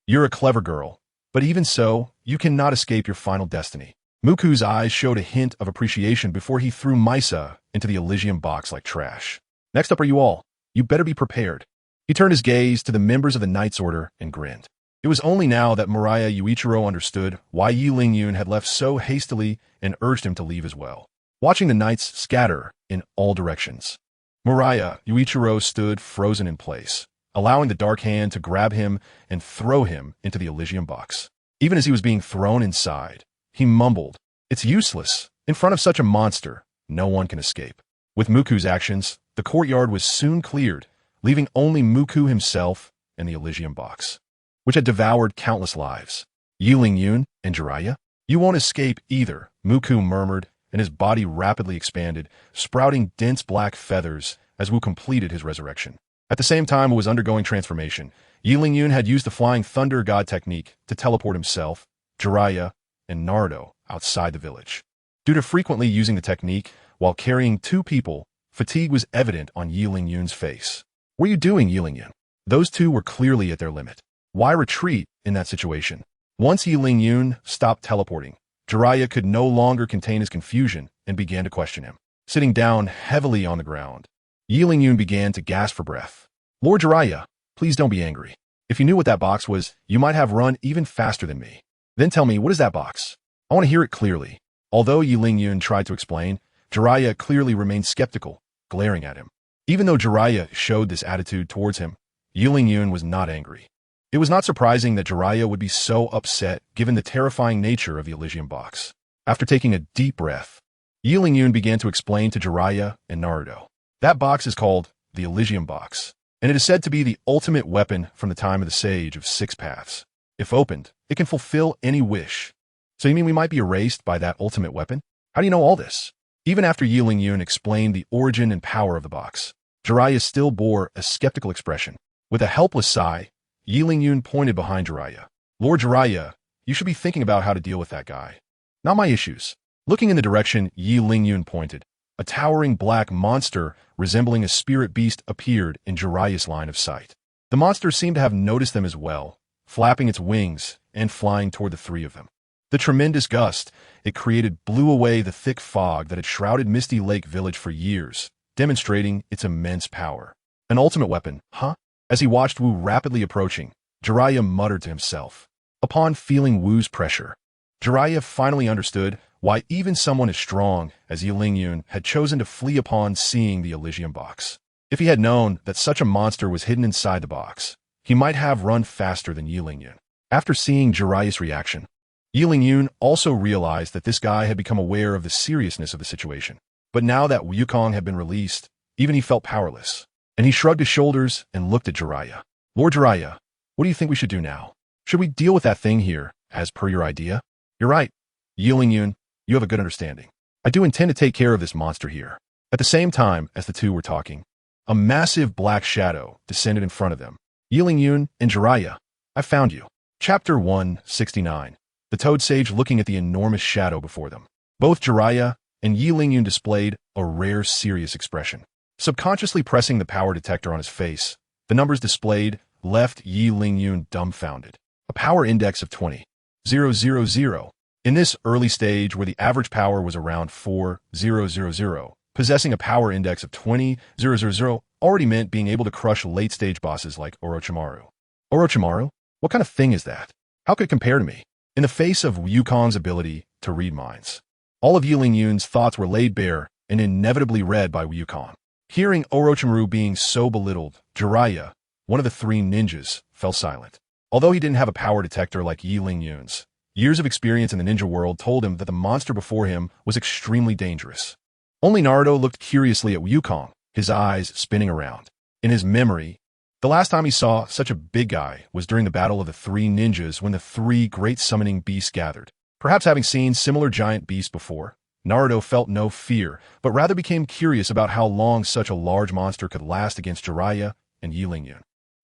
You're a clever girl, but even so, you cannot escape your final destiny." Muku's eyes showed a hint of appreciation before he threw Misa into the Elysium box like trash. "Next up are you all. You better be prepared." He turned his gaze to the members of the Knight's Order and grinned. It was only now that Moriya Yuichiro understood why Yi Ling-yun had left so hastily and urged him to leave as well. Watching the knights scatter in all directions, Moriya Yuichiro stood frozen in place, allowing the dark hand to grab him and throw him into the Elysium box. Even as he was being thrown inside, he mumbled, "It's useless. In front of such a monster, no one can escape." With Muku's actions, the courtyard was soon cleared, leaving only Muku himself and the Elysium box, which had devoured countless lives. "Yi Ling-yun and Jiraiya? You won't escape either," Muku murmured, and his body rapidly expanded, sprouting dense black feathers as Wu completed his resurrection. At the same time Wu was undergoing transformation, Yi Ling-yun had used the Flying Thunder God technique to teleport himself, Jiraiya, and Naruto outside the village. Due to frequently using the technique while carrying two people, fatigue was evident on Yi Ling-yun's face. "What are you doing, Yi Ling-yun?" Those two were clearly at their limit. Why retreat in that situation? Once Yi Ling-yun stopped teleporting, Jiraiya could no longer contain his confusion and began to question him. Sitting down heavily on the ground, Yi Ling-yun began to gasp for breath. "Lord Jiraiya, please don't be angry. If you knew what that box was, you might have run even faster than me. Then tell me, what is that box? I want to hear it clearly." Although Yi Ling-yun tried to explain, Jiraiya clearly remained skeptical, glaring at him. Even though Jiraiya showed this attitude towards him, Yi Ling-yun was not angry. It was not surprising that Jiraiya would be so upset given the terrifying nature of the Elysium box. After taking a deep breath, Yi Ling-yun began to explain to Jiraiya and Naruto. That box is called the Elysium box, and it is said to be the ultimate weapon from the time of the Sage of Six Paths. If opened, it can fulfill any wish. "So you mean we might be erased by that ultimate weapon? How do you know all this?" Even after Yi Ling-yun explained the origin and power of the box, Jiraiya still bore a skeptical expression. With a helpless sigh, Yi Lingyun pointed behind Jiraiya. Lord Jiraiya, you should be thinking about how to deal with that guy. Not my issues. Looking in the direction Yi Lingyun pointed, a towering black monster resembling a spirit beast appeared in Jiraiya's line of sight. The monster seemed to have noticed them as well, flapping its wings and flying toward the three of them. The tremendous gust it created blew away the thick fog that had shrouded Misty Lake Village for years, demonstrating its immense power. An ultimate weapon, huh? As he watched Wu rapidly approaching, Jiraiya muttered to himself. Upon feeling Wu's pressure, Jiraiya finally understood why even someone as strong as Yi Lingyun had chosen to flee upon seeing the Elysium box. If he had known that such a monster was hidden inside the box, he might have run faster than Yi Lingyun. After seeing Jiraiya's reaction, Yi Lingyun also realized that this guy had become aware of the seriousness of the situation. But now that Wukong had been released, even he felt powerless. And he shrugged his shoulders and looked at Jiraiya. Lord Jiraiya, what do you think we should do now? Should we deal with that thing here, as per your idea? You're right. Yi Lingyun, you have a good understanding. I do intend to take care of this monster here. At the same time as the two were talking, a massive black shadow descended in front of them. Yi Lingyun and Jiraiya, I found you. Chapter 169. The Toad Sage looking at the enormous shadow before them. Both Jiraiya and Yi Lingyun displayed a rare serious expression. Subconsciously pressing the power detector on his face, the numbers displayed left Yi Lingyun dumbfounded. A power index of 20,000. In this early stage where the average power was around 4,000, possessing a power index of 20,000 already meant being able to crush late-stage bosses like Orochimaru. Orochimaru? What kind of thing is that? How could it compare to me? In the face of Wukong's ability to read minds, all of Yi Lingyun's thoughts were laid bare and inevitably read by Wukong. Hearing Orochimaru being so belittled, Jiraiya, one of the three ninjas, fell silent. Although he didn't have a power detector like Yi Lingyun's, years of experience in the ninja world told him that the monster before him was extremely dangerous. Only Naruto looked curiously at Wukong, his eyes spinning around. In his memory, the last time he saw such a big guy was during the battle of the three ninjas when the three great summoning beasts gathered. Perhaps having seen similar giant beasts before, Naruto felt no fear, but rather became curious about how long such a large monster could last against Jiraiya and Yi Lingyun.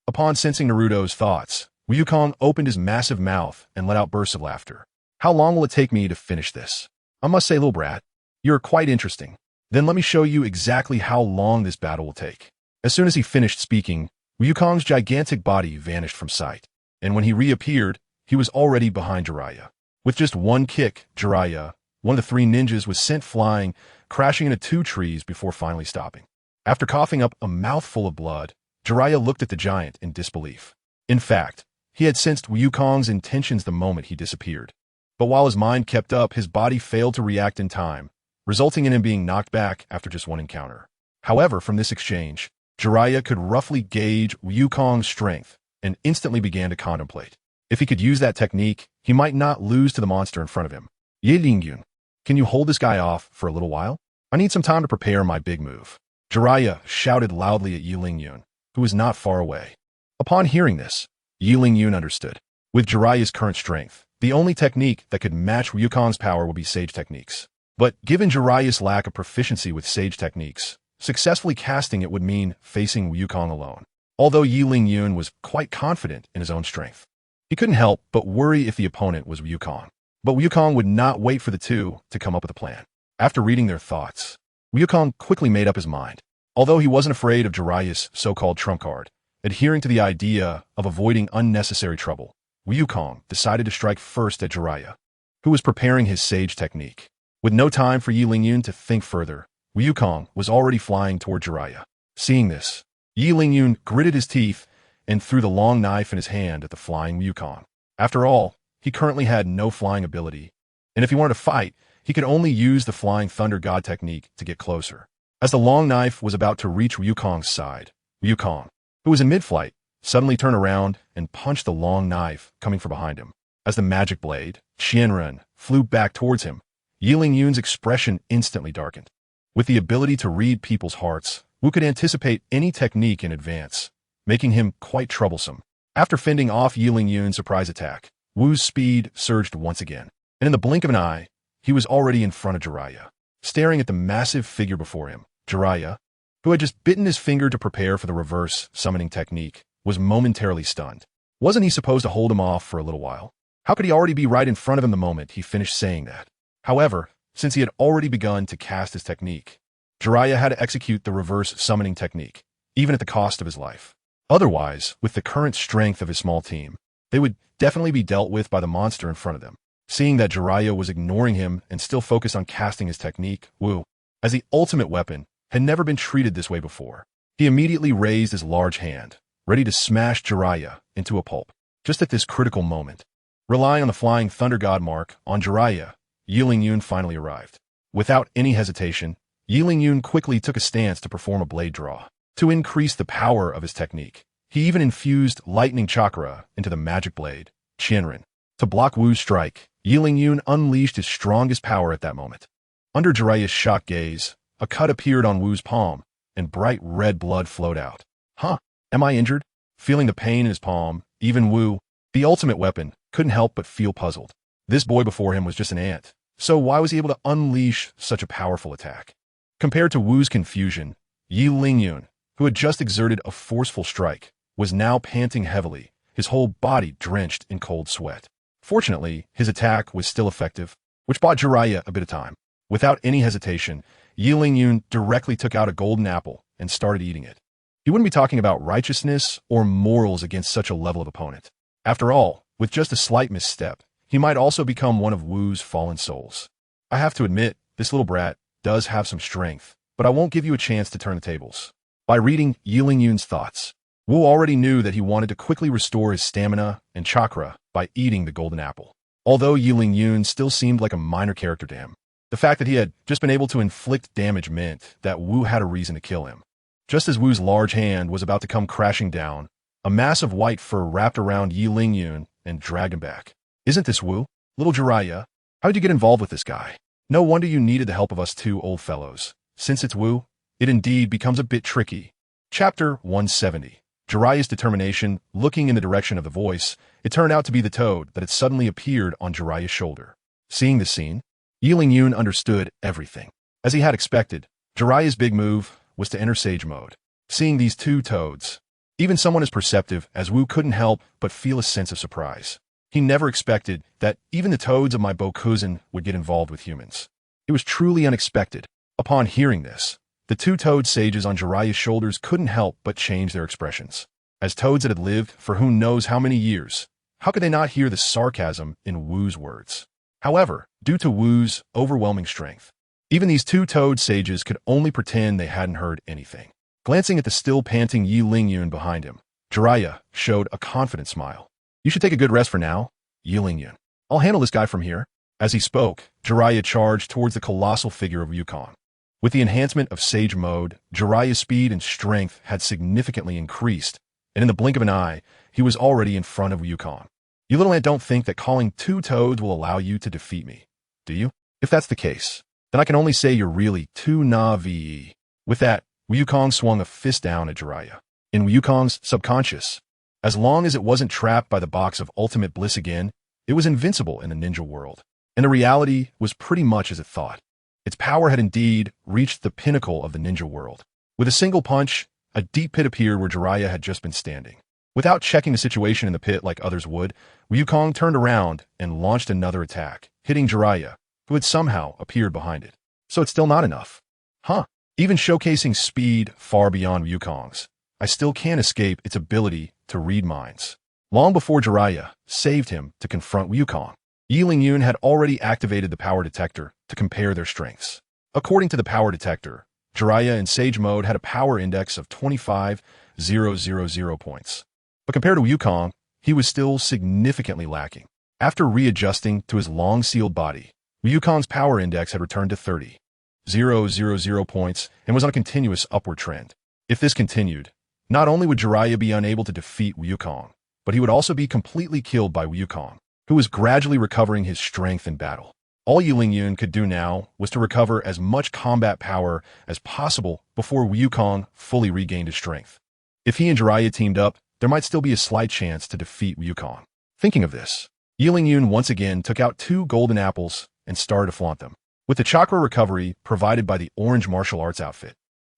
Upon sensing Naruto's thoughts, Wukong opened his massive mouth and let out bursts of laughter. How long will it take me to finish this? I must say, little brat, you're quite interesting. Then let me show you exactly how long this battle will take. As soon as he finished speaking, Wukong's gigantic body vanished from sight, and when he reappeared, he was already behind Jiraiya. With just one kick, Jiraiya, one of the three ninjas, was sent flying, crashing into two trees before finally stopping. After coughing up a mouthful of blood, Jiraiya looked at the giant in disbelief. In fact, he had sensed Wukong's intentions the moment he disappeared. But while his mind kept up, his body failed to react in time, resulting in him being knocked back after just one encounter. However, from this exchange, Jiraiya could roughly gauge Wukong's strength and instantly began to contemplate. If he could use that technique, he might not lose to the monster in front of him. Yi Lingyun, can you hold this guy off for a little while? I need some time to prepare my big move. Jiraiya shouted loudly at Yi Lingyun, who was not far away. Upon hearing this, Yi Lingyun understood. With Jiraiya's current strength, the only technique that could match Wukong's power would be sage techniques. But given Jiraiya's lack of proficiency with sage techniques, successfully casting it would mean facing Wukong alone. Although Yi Lingyun was quite confident in his own strength, he couldn't help but worry if the opponent was Wukong. But Wukong would not wait for the two to come up with a plan. After reading their thoughts, Wukong quickly made up his mind. Although he wasn't afraid of Jiraiya's so-called trump card, adhering to the idea of avoiding unnecessary trouble, Wukong decided to strike first at Jiraiya, who was preparing his sage technique. With no time for Yi Lingyun to think further, Wukong was already flying toward Jiraiya. Seeing this, Yi Lingyun gritted his teeth and threw the long knife in his hand at the flying Wukong. After all, he currently had no flying ability, and if he wanted to fight, he could only use the flying thunder god technique to get closer. As the long knife was about to reach Wukong's side, Wukong, who was in mid-flight, suddenly turned around and punched the long knife coming from behind him. As the magic blade, Qianren, flew back towards him, Yi Lingyun's expression instantly darkened. With the ability to read people's hearts, Wu could anticipate any technique in advance, making him quite troublesome. After fending off Yi Lingyun's surprise attack, Wu's speed surged once again, and in the blink of an eye, he was already in front of Jiraiya. Staring at the massive figure before him, Jiraiya, who had just bitten his finger to prepare for the reverse summoning technique, was momentarily stunned. Wasn't he supposed to hold him off for a little while? How could he already be right in front of him the moment he finished saying that? However, since he had already begun to cast his technique, Jiraiya had to execute the reverse summoning technique, even at the cost of his life. Otherwise, with the current strength of his small team, they would definitely be dealt with by the monster in front of them. Seeing that Jiraiya was ignoring him and still focused on casting his technique, Wu, as the ultimate weapon, had never been treated this way before. He immediately raised his large hand, ready to smash Jiraiya into a pulp. Just at this critical moment, relying on the flying thunder god mark on Jiraiya, Qianren finally arrived. Without any hesitation, Qianren quickly took a stance to perform a blade draw. To increase the power of his technique, he even infused lightning chakra into the magic blade, Qianren. To block Wu's strike, Qianren unleashed his strongest power at that moment. Under Jiraiya's shocked gaze, a cut appeared on Wu's palm, and bright red blood flowed out. Huh? Am I injured? Feeling the pain in his palm, even Wu, the ultimate weapon, couldn't help but feel puzzled. This boy before him was just an ant, so why was he able to unleash such a powerful attack? Compared to Wu's confusion, Qianren, who had just exerted a forceful strike, was now panting heavily, his whole body drenched in cold sweat. Fortunately, his attack was still effective, which bought Jiraiya a bit of time. Without any hesitation, Qianren directly took out a golden apple and started eating it. He wouldn't be talking about righteousness or morals against such a level of opponent. After all, with just a slight misstep, he might also become one of Wu's fallen souls. I have to admit, this little brat does have some strength, but I won't give you a chance to turn the tables. By reading Qianren's thoughts, Wu already knew that he wanted to quickly restore his stamina and chakra by eating the golden apple. Although Qianren still seemed like a minor character to him, the fact that he had just been able to inflict damage meant that Wu had a reason to kill him. Just as Wu's large hand was about to come crashing down, a mass of white fur wrapped around Qianren and dragged him back. Isn't this Wu? Little Jiraiya? How'd you get involved with this guy? No wonder you needed the help of us two old fellows. Since it's Wu, it indeed becomes a bit tricky. Chapter 170. Jiraiya's determination, looking in the direction of the voice, it turned out to be the toad that had suddenly appeared on Jiraiya's shoulder. Seeing this scene, Qianren understood everything. As he had expected, Jiraiya's big move was to enter Sage mode. Seeing these two toads, even someone as perceptive as Wu couldn't help but feel a sense of surprise. He never expected that even the toads of my Bokuzen would get involved with humans. It was truly unexpected. Upon hearing this, the two toad sages on Jiraiya's shoulders couldn't help but change their expressions. As toads that had lived for who knows how many years, how could they not hear the sarcasm in Wu's words? However, due to Wu's overwhelming strength, even these two toad sages could only pretend they hadn't heard anything. Glancing at the still panting Qianren behind him, Jiraiya showed a confident smile. You should take a good rest for now, Qianren. I'll handle this guy from here. As he spoke, Jiraiya charged towards the colossal figure of Wukong. With the enhancement of Sage mode, Jiraiya's speed and strength had significantly increased, and in the blink of an eye, he was already in front of Wukong. You little ant don't think that calling two toads will allow you to defeat me, do you? If that's the case, then I can only say you're really too naive. With that, Wukong swung a fist down at Jiraiya. In Wukong's subconscious, as long as it wasn't trapped by the box of ultimate bliss again, it was invincible in the ninja world. And the reality was pretty much as it thought. Its power had indeed reached the pinnacle of the ninja world. With a single punch, a deep pit appeared where Jiraiya had just been standing. Without checking the situation in the pit like others would, Wukong turned around and launched another attack, hitting Jiraiya, who had somehow appeared behind it. So it's still not enough. Huh. Even showcasing speed far beyond Wukong's, I still can't escape its ability to read minds. Long before Jiraiya saved him to confront Wukong, Qianren had already activated the power detector to compare their strengths. According to the power detector, Jiraiya in Sage mode had a power index of 25,000 points. But compared to Wukong, he was still significantly lacking. After readjusting to his long-sealed body, Wukong's power index had returned to 30,000 points and was on a continuous upward trend. If this continued, not only would Jiraiya be unable to defeat Wukong, but he would also be completely killed by Wukong, who was gradually recovering his strength in battle. All Qianren could do now was to recover as much combat power as possible before Wukong fully regained his strength. If he and Jiraiya teamed up, there might still be a slight chance to defeat Wukong. Thinking of this, Qianren once again took out two golden apples and started to flaunt them. With the chakra recovery provided by the orange martial arts outfit,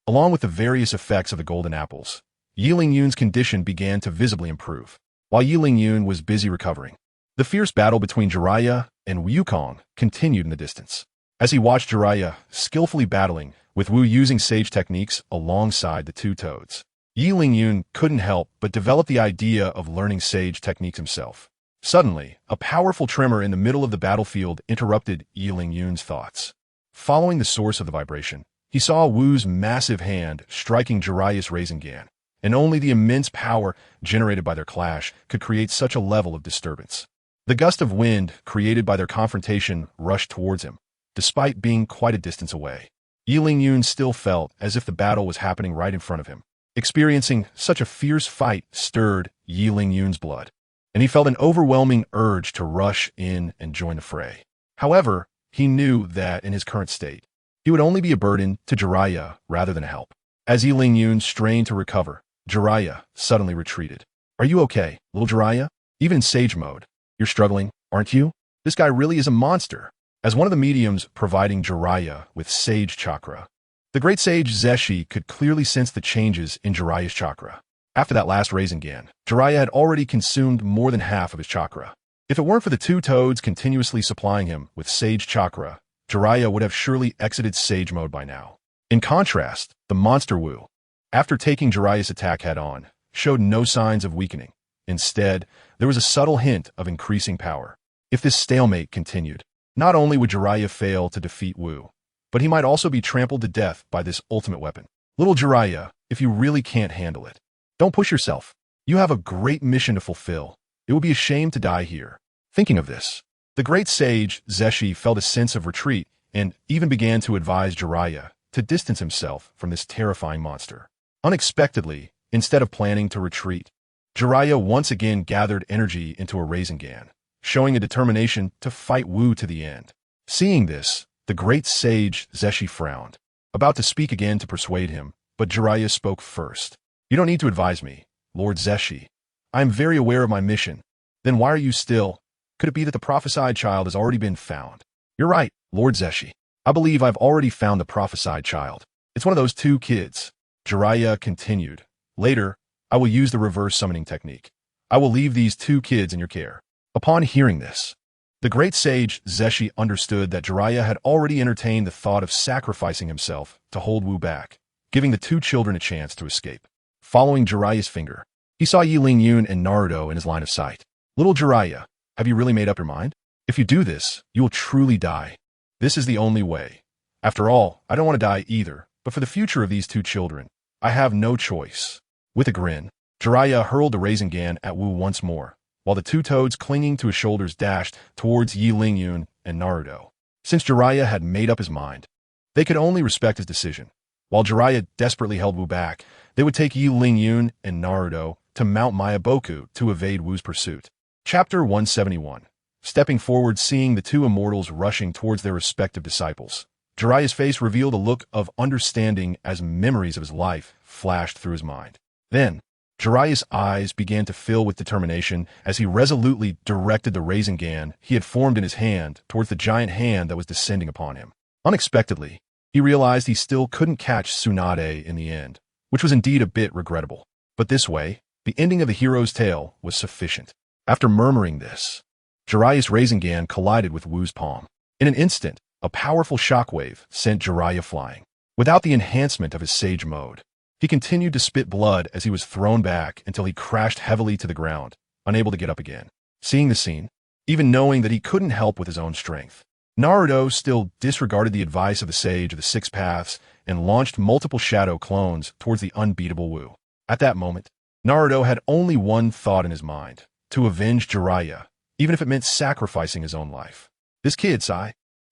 along with the various effects of the golden apples, Yi Lingyun's condition began to visibly improve, while Yi Lingyun was busy recovering. The fierce battle between Jiraiya and Wukong continued in the distance. As he watched Jiraiya skillfully battling, with Wu using sage techniques alongside the two toads, Yi Lingyun couldn't help but develop the idea of learning sage techniques himself. Suddenly, a powerful tremor in the middle of the battlefield interrupted Yi Lingyun's thoughts. Following the source of the vibration, he saw Wu's massive hand striking Jiraiya's Rasengan, and only the immense power generated by their clash could create such a level of disturbance. The gust of wind created by their confrontation rushed towards him, despite being quite a distance away. Yi Lingyun still felt as if the battle was happening right in front of him. Experiencing such a fierce fight stirred Yi Lingyun's blood, and he felt an overwhelming urge to rush in and join the fray. However, he knew that in his current state, he would only be a burden to Jiraiya rather than a help. As Yi Lingyun strained to recover, Jiraiya suddenly retreated. "Are you okay, little Jiraiya? Even in sage mode, you're struggling, aren't you? This guy really is a monster." As one of the mediums providing Jiraiya with sage chakra, the great sage Zeshi could clearly sense the changes in Jiraiya's chakra. After that last Rasengan, Jiraiya had already consumed more than half of his chakra. If it weren't for the two toads continuously supplying him with sage chakra, Jiraiya would have surely exited sage mode by now. In contrast, the monster Wu, after taking Jiraiya's attack head-on, showed no signs of weakening. Instead, there was a subtle hint of increasing power. If this stalemate continued, not only would Jiraiya fail to defeat Wu, but he might also be trampled to death by this ultimate weapon. Little Jiraiya, if you really can't handle it, don't push yourself. You have a great mission to fulfill. It would be a shame to die here. Thinking of this, the great sage Zeshi felt a sense of retreat and even began to advise Jiraiya to distance himself from this terrifying monster. Unexpectedly, instead of planning to retreat, Jiraiya once again gathered energy into a Rasengan, showing a determination to fight Wu to the end. Seeing this, the great sage Zeshi frowned, about to speak again to persuade him, but Jiraiya spoke first. "You don't need to advise me, Lord Zeshi. I am very aware of my mission. Then why are you still? Could it be that the prophesied child has already been found?" "You're right, Lord Zeshi. I believe I've already found the prophesied child. It's one of those two kids." Jiraiya continued. "Later, I will use the reverse summoning technique. I will leave these two kids in your care." Upon hearing this, the great sage Zeshi understood that Jiraiya had already entertained the thought of sacrificing himself to hold Wu back, giving the two children a chance to escape. Following Jiraiya's finger, he saw Yi Lingyun and Naruto in his line of sight. "Little Jiraiya, have you really made up your mind? If you do this, you will truly die. This is the only way. After all, I don't want to die either, but for the future of these two children, I have no choice." With a grin, Jiraiya hurled the Rasengan at Wu once more, while the two toads clinging to his shoulders dashed towards Yi Lingyun and Naruto. Since Jiraiya had made up his mind, they could only respect his decision. While Jiraiya desperately held Wu back, they would take Yi Lingyun and Naruto to Mount Mayaboku to evade Wu's pursuit. Chapter 171. Stepping forward, seeing the two immortals rushing towards their respective disciples, Jiraiya's face revealed a look of understanding as memories of his life flashed through his mind. Then, Jiraiya's eyes began to fill with determination as he resolutely directed the Rasengan he had formed in his hand towards the giant hand that was descending upon him. Unexpectedly, he realized he still couldn't catch Tsunade in the end, which was indeed a bit regrettable. But this way, the ending of the hero's tale was sufficient. After murmuring this, Jiraiya's Rasengan collided with Wu's palm. In an instant, a powerful shockwave sent Jiraiya flying. Without the enhancement of his sage mode, he continued to spit blood as he was thrown back until he crashed heavily to the ground, unable to get up again. Seeing the scene, even knowing that he couldn't help with his own strength, Naruto still disregarded the advice of the Sage of the Six Paths and launched multiple shadow clones towards the unbeatable Wu. At that moment, Naruto had only one thought in his mind: to avenge Jiraiya, even if it meant sacrificing his own life. This kid,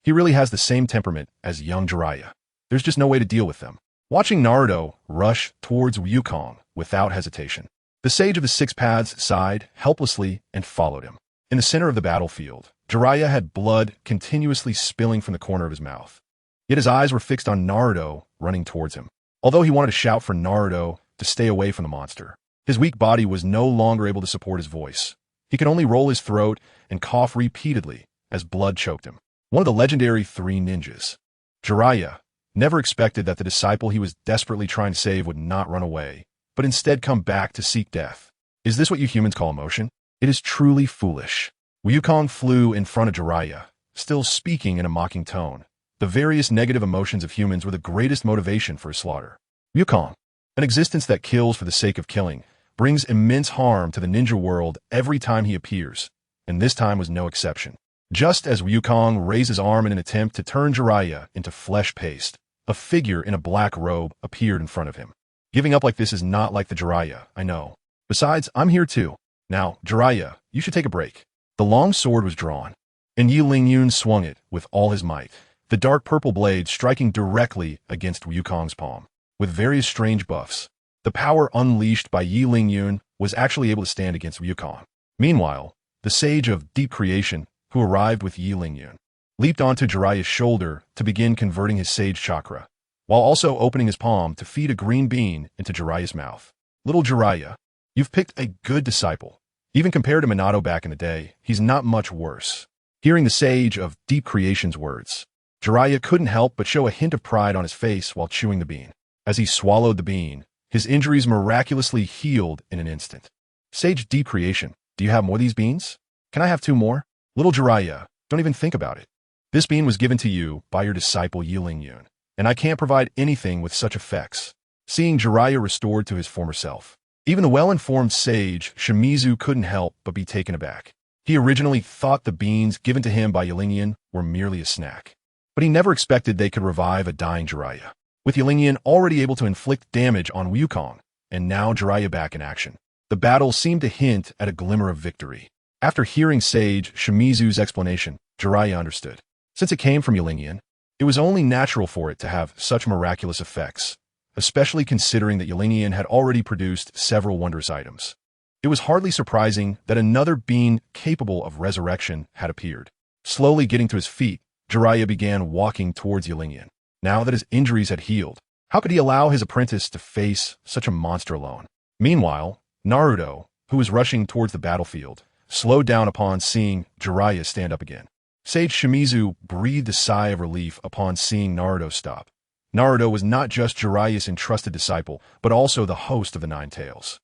he really has the same temperament as young Jiraiya. There's just no way to deal with them. Watching Naruto rush towards Wukong without hesitation, the Sage of the Six Paths sighed helplessly and followed him. In the center of the battlefield, Jiraiya had blood continuously spilling from the corner of his mouth. Yet his eyes were fixed on Naruto running towards him. Although he wanted to shout for Naruto to stay away from the monster, his weak body was no longer able to support his voice. He could only roll his throat and cough repeatedly as blood choked him. One of the legendary three ninjas, Jiraiya, never expected that the disciple he was desperately trying to save would not run away, but instead come back to seek death. Is this what you humans call emotion? It is truly foolish. Wukong flew in front of Jiraiya, still speaking in a mocking tone. The various negative emotions of humans were the greatest motivation for his slaughter. Wukong, an existence that kills for the sake of killing, brings immense harm to the ninja world every time he appears, and this time was no exception. Just as Wukong raised his arm in an attempt to turn Jiraiya into flesh paste, a figure in a black robe appeared in front of him. Giving up like this is not like the Jiraiya, I know. Besides, I'm here too. Now, Jiraiya, you should take a break. The long sword was drawn, and Yi Lingyun swung it with all his might, the dark purple blade striking directly against Wukong's palm. With various strange buffs, the power unleashed by Yi Lingyun was actually able to stand against Wukong. Meanwhile, the sage of deep creation, who arrived with Yi Lingyun, leaped onto Jiraiya's shoulder to begin converting his sage chakra, while also opening his palm to feed a green bean into Jiraiya's mouth. Little Jiraiya, you've picked a good disciple. Even compared to Minato back in the day, he's not much worse. Hearing the sage of deep creation's words, Jiraiya couldn't help but show a hint of pride on his face while chewing the bean. As he swallowed the bean, his injuries miraculously healed in an instant. Sage deep creation, do you have more of these beans? Can I have 2 more? Little Jiraiya, don't even think about it. This bean was given to you by your disciple Yi Lingyun, and I can't provide anything with such effects. Seeing Jiraiya restored to his former self, even the well-informed sage Shimizu couldn't help but be taken aback. He originally thought the beans given to him by Yi Lingyun were merely a snack, but he never expected they could revive a dying Jiraiya. With Yi Lingyun already able to inflict damage on Wukong, and now Jiraiya back in action, the battle seemed to hint at a glimmer of victory. After hearing Sage Shimizu's explanation, Jiraiya understood. Since it came from Yi Lingyun, it was only natural for it to have such miraculous effects, especially considering that Yi Lingyun had already produced several wondrous items. It was hardly surprising that another being capable of resurrection had appeared. Slowly getting to his feet, Jiraiya began walking towards Yi Lingyun. Now that his injuries had healed, how could he allow his apprentice to face such a monster alone? Meanwhile, Naruto, who was rushing towards the battlefield, slowed down upon seeing Jiraiya stand up again. Sage Shimizu breathed a sigh of relief upon seeing Naruto stop. Naruto was not just Jiraiya's entrusted disciple, but also the host of the Nine Tails.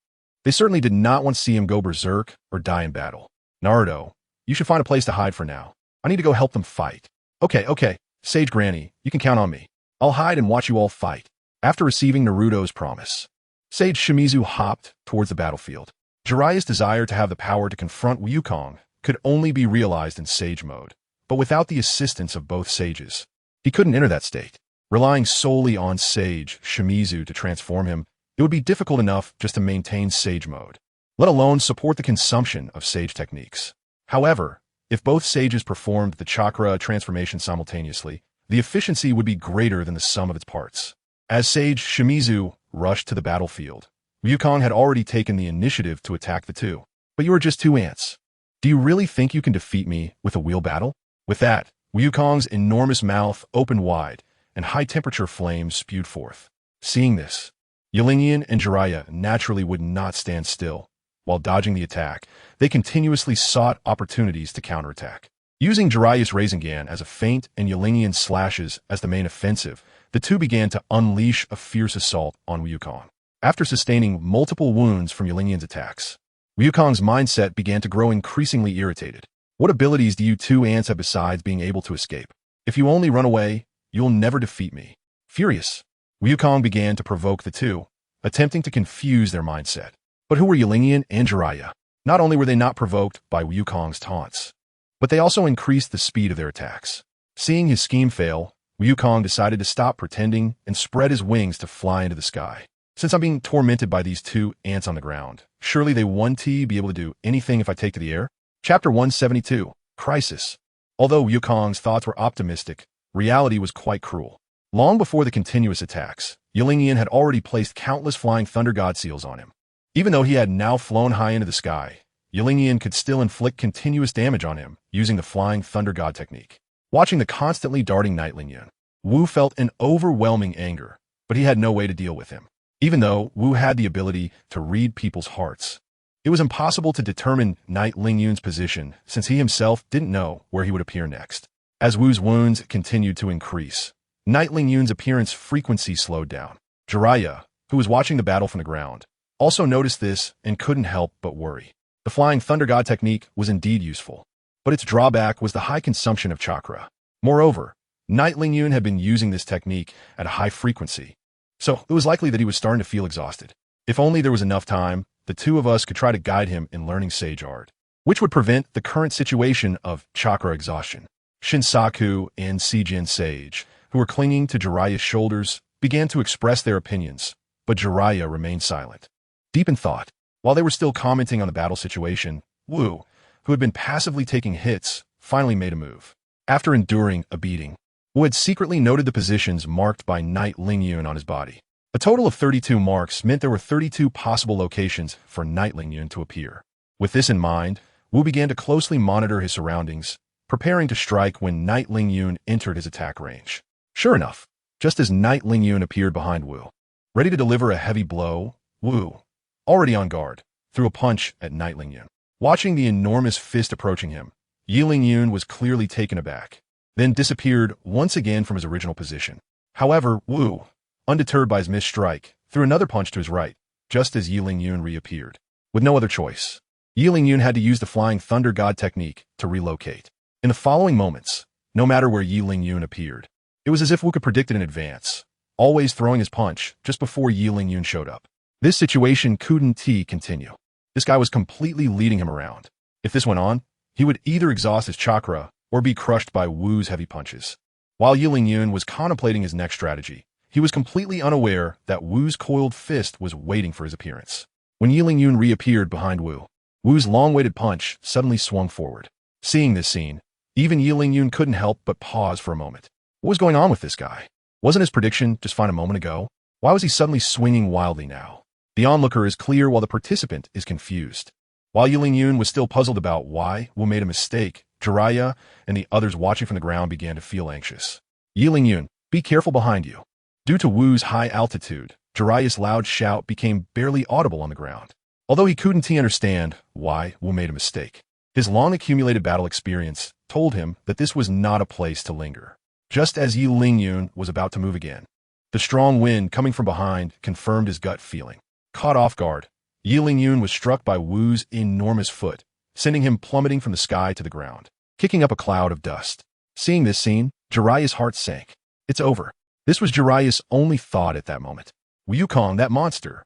They certainly did not want to see him go berserk or die in battle. Naruto, you should find a place to hide for now. I need to go help them fight. Okay, Sage Granny, you can count on me. I'll hide and watch you all fight. After receiving Naruto's promise, Sage Shimizu hopped towards the battlefield. Jiraiya's desire to have the power to confront Wukong could only be realized in Sage mode, but without the assistance of both sages, he couldn't enter that state. Relying solely on Sage Shimizu to transform him, it would be difficult enough just to maintain Sage mode, let alone support the consumption of Sage techniques. However, if both sages performed the chakra transformation simultaneously, the efficiency would be greater than the sum of its parts. As Sage Shimizu rushed to the battlefield, Wukong had already taken the initiative to attack the two. But you are just 2 ants. Do you really think you can defeat me with a wheel battle? With that, Wukong's enormous mouth opened wide, and high-temperature flames spewed forth. Seeing this, Yi Lingyun and Jiraiya naturally would not stand still. While dodging the attack, they continuously sought opportunities to counterattack. Using Jiraiya's Rasengan as a feint and Yi Lingyun's slashes as the main offensive, the two began to unleash a fierce assault on Wukong. After sustaining multiple wounds from Yi Lingyun's attacks, Wukong's mindset began to grow increasingly irritated. What abilities do you 2 ants have besides being able to escape? If you only run away, you'll never defeat me. Furious, Wukong began to provoke the two, attempting to confuse their mindset. But who were Yi Lingyun and Jiraiya? Not only were they not provoked by Wukong's taunts, but they also increased the speed of their attacks. Seeing his scheme fail, Wukong decided to stop pretending and spread his wings to fly into the sky. Since I'm being tormented by these 2 ants on the ground, surely they won't be able to do anything if I take to the air? Chapter 172, Crisis. Although Wukong's thoughts were optimistic, reality was quite cruel. Long before the continuous attacks, Yi Lingyun had already placed countless flying thunder god seals on him. Even though he had now flown high into the sky, Yi Lingyun could still inflict continuous damage on him using the flying thunder god technique. Watching the constantly darting Night Lingyun, Wu felt an overwhelming anger, but he had no way to deal with him. Even though Wu had the ability to read people's hearts, it was impossible to determine Night Lingyun's position since he himself didn't know where he would appear next. As Wu's wounds continued to increase, Night Lingyun's appearance frequency slowed down. Jiraiya, who was watching the battle from the ground, also noticed this and couldn't help but worry. The flying thunder god technique was indeed useful, but its drawback was the high consumption of chakra. Moreover, Knight Lingyun had been using this technique at a high frequency, so it was likely that he was starting to feel exhausted. If only there was enough time, the two of us could try to guide him in learning sage art, which would prevent the current situation of chakra exhaustion. Shinsaku and Sijin Sage, who were clinging to Jiraiya's shoulders, began to express their opinions, but Jiraiya remained silent. Deep in thought, while they were still commenting on the battle situation, Wu, who had been passively taking hits, finally made a move. After enduring a beating, Wu had secretly noted the positions marked by Knight Lingyun on his body. A total of 32 marks meant there were 32 possible locations for Knight Lingyun to appear. With this in mind, Wu began to closely monitor his surroundings, preparing to strike when Knight Lingyun entered his attack range. Sure enough, just as Knight Lingyun appeared behind Wu, ready to deliver a heavy blow, Wu, already on guard, threw a punch at Knight Lingyun. Watching the enormous fist approaching him, Yi Lingyun was clearly taken aback, then disappeared once again from his original position. However, Wu, undeterred by his missed strike, threw another punch to his right, just as Yi Lingyun reappeared. With no other choice, Yi Lingyun had to use the flying thunder god technique to relocate. In the following moments, no matter where Yi Lingyun appeared, it was as if Wu could predict it in advance, always throwing his punch just before Yi Lingyun showed up. This situation couldn't continue. This guy was completely leading him around. If this went on, he would either exhaust his chakra or be crushed by Wu's heavy punches. While Yi Lingyun was contemplating his next strategy, he was completely unaware that Wu's coiled fist was waiting for his appearance. When Yi Lingyun reappeared behind Wu, Wu's long-awaited punch suddenly swung forward. Seeing this scene, even Yi Lingyun couldn't help but pause for a moment. What was going on with this guy? Wasn't his prediction just fine a moment ago? Why was he suddenly swinging wildly now? The onlooker is clear while the participant is confused. While Yi Lingyun was still puzzled about why Wu made a mistake, Jiraiya and the others watching from the ground began to feel anxious. Yi Lingyun, be careful behind you. Due to Wu's high altitude, Jiraiya's loud shout became barely audible on the ground. Although he couldn't understand why Wu made a mistake, his long-accumulated battle experience told him that this was not a place to linger. Just as Yi Lingyun was about to move again, the strong wind coming from behind confirmed his gut feeling. Caught off guard, Yi Lingyun was struck by Wu's enormous foot, sending him plummeting from the sky to the ground, kicking up a cloud of dust. Seeing this scene, Jiraiya's heart sank. It's over. This was Jiraiya's only thought at that moment. Wukong, that monster,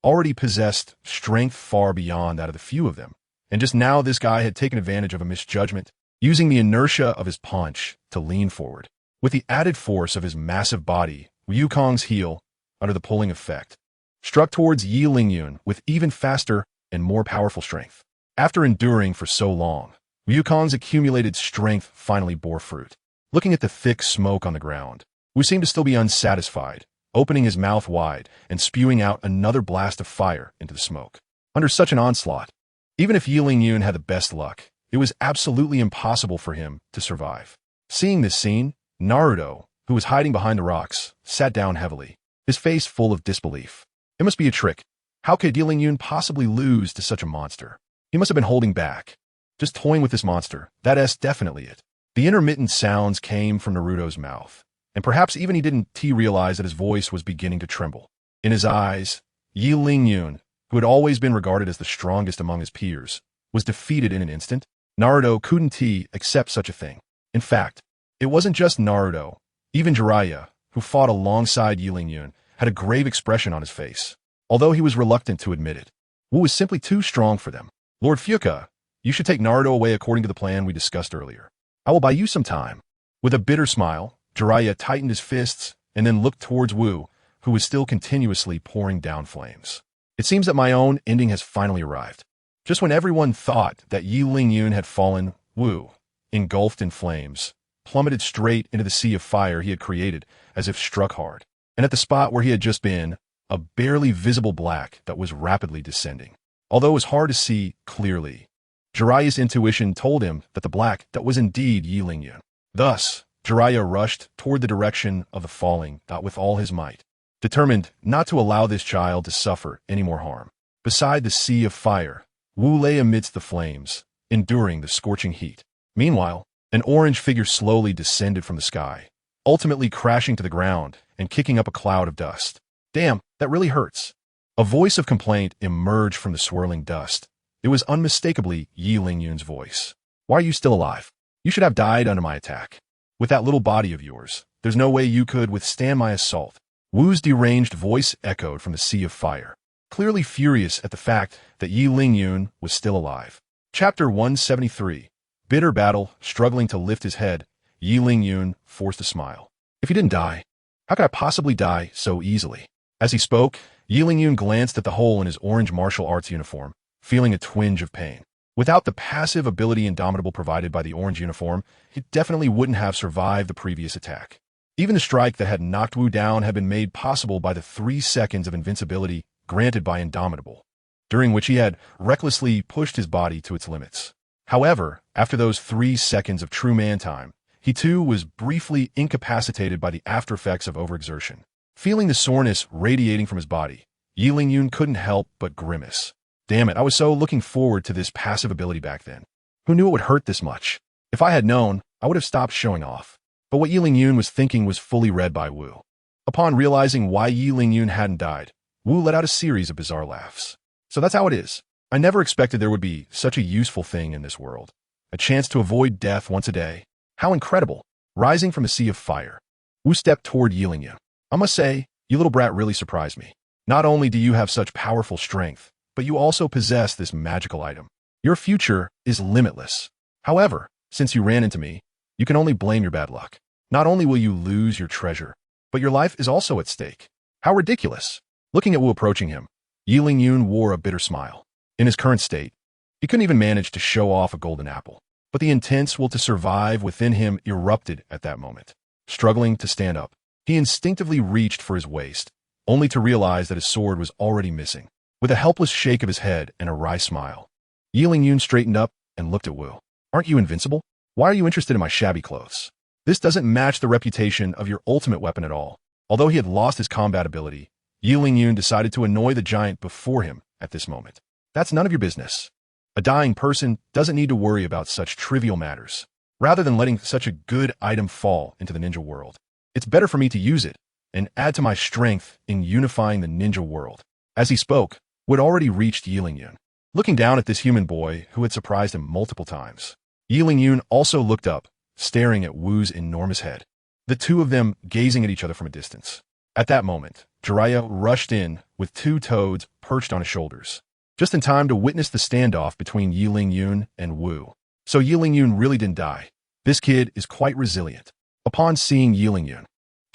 already possessed strength far beyond that of the few of them, and just now this guy had taken advantage of a misjudgment, using the inertia of his punch to lean forward. With the added force of his massive body, Wukong's heel, under the pulling effect, struck towards Yi Lingyun with even faster and more powerful strength. After enduring for so long, Wukong's accumulated strength finally bore fruit. Looking at the thick smoke on the ground, Wu seemed to still be unsatisfied, opening his mouth wide and spewing out another blast of fire into the smoke. Under such an onslaught, even if Yi Lingyun had the best luck, it was absolutely impossible for him to survive. Seeing this scene, Naruto, who was hiding behind the rocks, sat down heavily, his face full of disbelief. It must be a trick. How could Yi Lingyun possibly lose to such a monster? He must have been holding back. Just toying with this monster, that's definitely it. The intermittent sounds came from Naruto's mouth, and perhaps even he didn't realize that his voice was beginning to tremble. In his eyes, Yi Lingyun, who had always been regarded as the strongest among his peers, was defeated in an instant. Naruto couldn't accept such a thing. In fact, it wasn't just Naruto. Even Jiraiya, who fought alongside Yi Lingyun, had a grave expression on his face, although he was reluctant to admit it. Wu was simply too strong for them. Lord Fuka, you should take Naruto away according to the plan we discussed earlier. I will buy you some time. With a bitter smile, Jiraiya tightened his fists and then looked towards Wu, who was still continuously pouring down flames. It seems that my own ending has finally arrived. Just when everyone thought that Yi Lingyun had fallen, Wu, engulfed in flames, plummeted straight into the sea of fire he had created as if struck hard. And at the spot where he had just been, a barely visible black that was rapidly descending. Although it was hard to see clearly, Jiraiya's intuition told him that the black that was indeed Yi Lingyun. Thus, Jiraiya rushed toward the direction of the falling with all his might, determined not to allow this child to suffer any more harm. Beside the sea of fire, Wu lay amidst the flames, enduring the scorching heat. Meanwhile, an orange figure slowly descended from the sky, ultimately crashing to the ground and kicking up a cloud of dust. Damn, that really hurts. A voice of complaint emerged from the swirling dust. It was unmistakably Yi Lingyun's voice. Why are you still alive? You should have died under my attack. With that little body of yours, there's no way you could withstand my assault. Wu's deranged voice echoed from the sea of fire, clearly furious at the fact that Yi Lingyun was still alive. Chapter 173. Bitter battle. Struggling to lift his head, Yi Lingyun forced a smile. If you didn't die, how could I possibly die so easily? As he spoke, Yi Lingyun glanced at the hole in his orange martial arts uniform, feeling a twinge of pain. Without the passive ability Indomitable provided by the orange uniform, he definitely wouldn't have survived the previous attack. Even the strike that had knocked Wu down had been made possible by the 3 seconds of invincibility granted by Indomitable, during which he had recklessly pushed his body to its limits. However, after those 3 seconds of true man time, he too was briefly incapacitated by the aftereffects of overexertion. Feeling the soreness radiating from his body, Yi Lingyun couldn't help but grimace. Damn it, I was so looking forward to this passive ability back then. Who knew it would hurt this much? If I had known, I would have stopped showing off. But what Yi Lingyun was thinking was fully read by Wu. Upon realizing why Yi Lingyun hadn't died, Wu let out a series of bizarre laughs. So that's how it is. I never expected there would be such a useful thing in this world. A chance to avoid death once a day. How incredible. Rising from a sea of fire, Wu stepped toward Yi Lingyun. I must say, you little brat really surprised me. Not only do you have such powerful strength, but you also possess this magical item. Your future is limitless. However, since you ran into me, you can only blame your bad luck. Not only will you lose your treasure, but your life is also at stake. How ridiculous. Looking at Wu approaching him, Yi Lingyun wore a bitter smile. In his current state, he couldn't even manage to show off a golden apple. But the intense will to survive within him erupted at that moment. Struggling to stand up, he instinctively reached for his waist, only to realize that his sword was already missing. With a helpless shake of his head and a wry smile, Yi Lingyun straightened up and looked at Wu. Aren't you invincible? Why are you interested in my shabby clothes? This doesn't match the reputation of your ultimate weapon at all. Although he had lost his combat ability, Yi Lingyun decided to annoy the giant before him at this moment. That's none of your business. A dying person doesn't need to worry about such trivial matters. Rather than letting such a good item fall into the ninja world, it's better for me to use it and add to my strength in unifying the ninja world. As he spoke, Wu had already reached Yi Lingyun. Looking down at this human boy who had surprised him multiple times, Yi Lingyun also looked up, staring at Wu's enormous head, the two of them gazing at each other from a distance. At that moment, Jiraiya rushed in with 2 toads perched on his shoulders, just in time to witness the standoff between Yi Lingyun and Wu. So Yi Lingyun really didn't die. This kid is quite resilient. Upon seeing Yi Lingyun,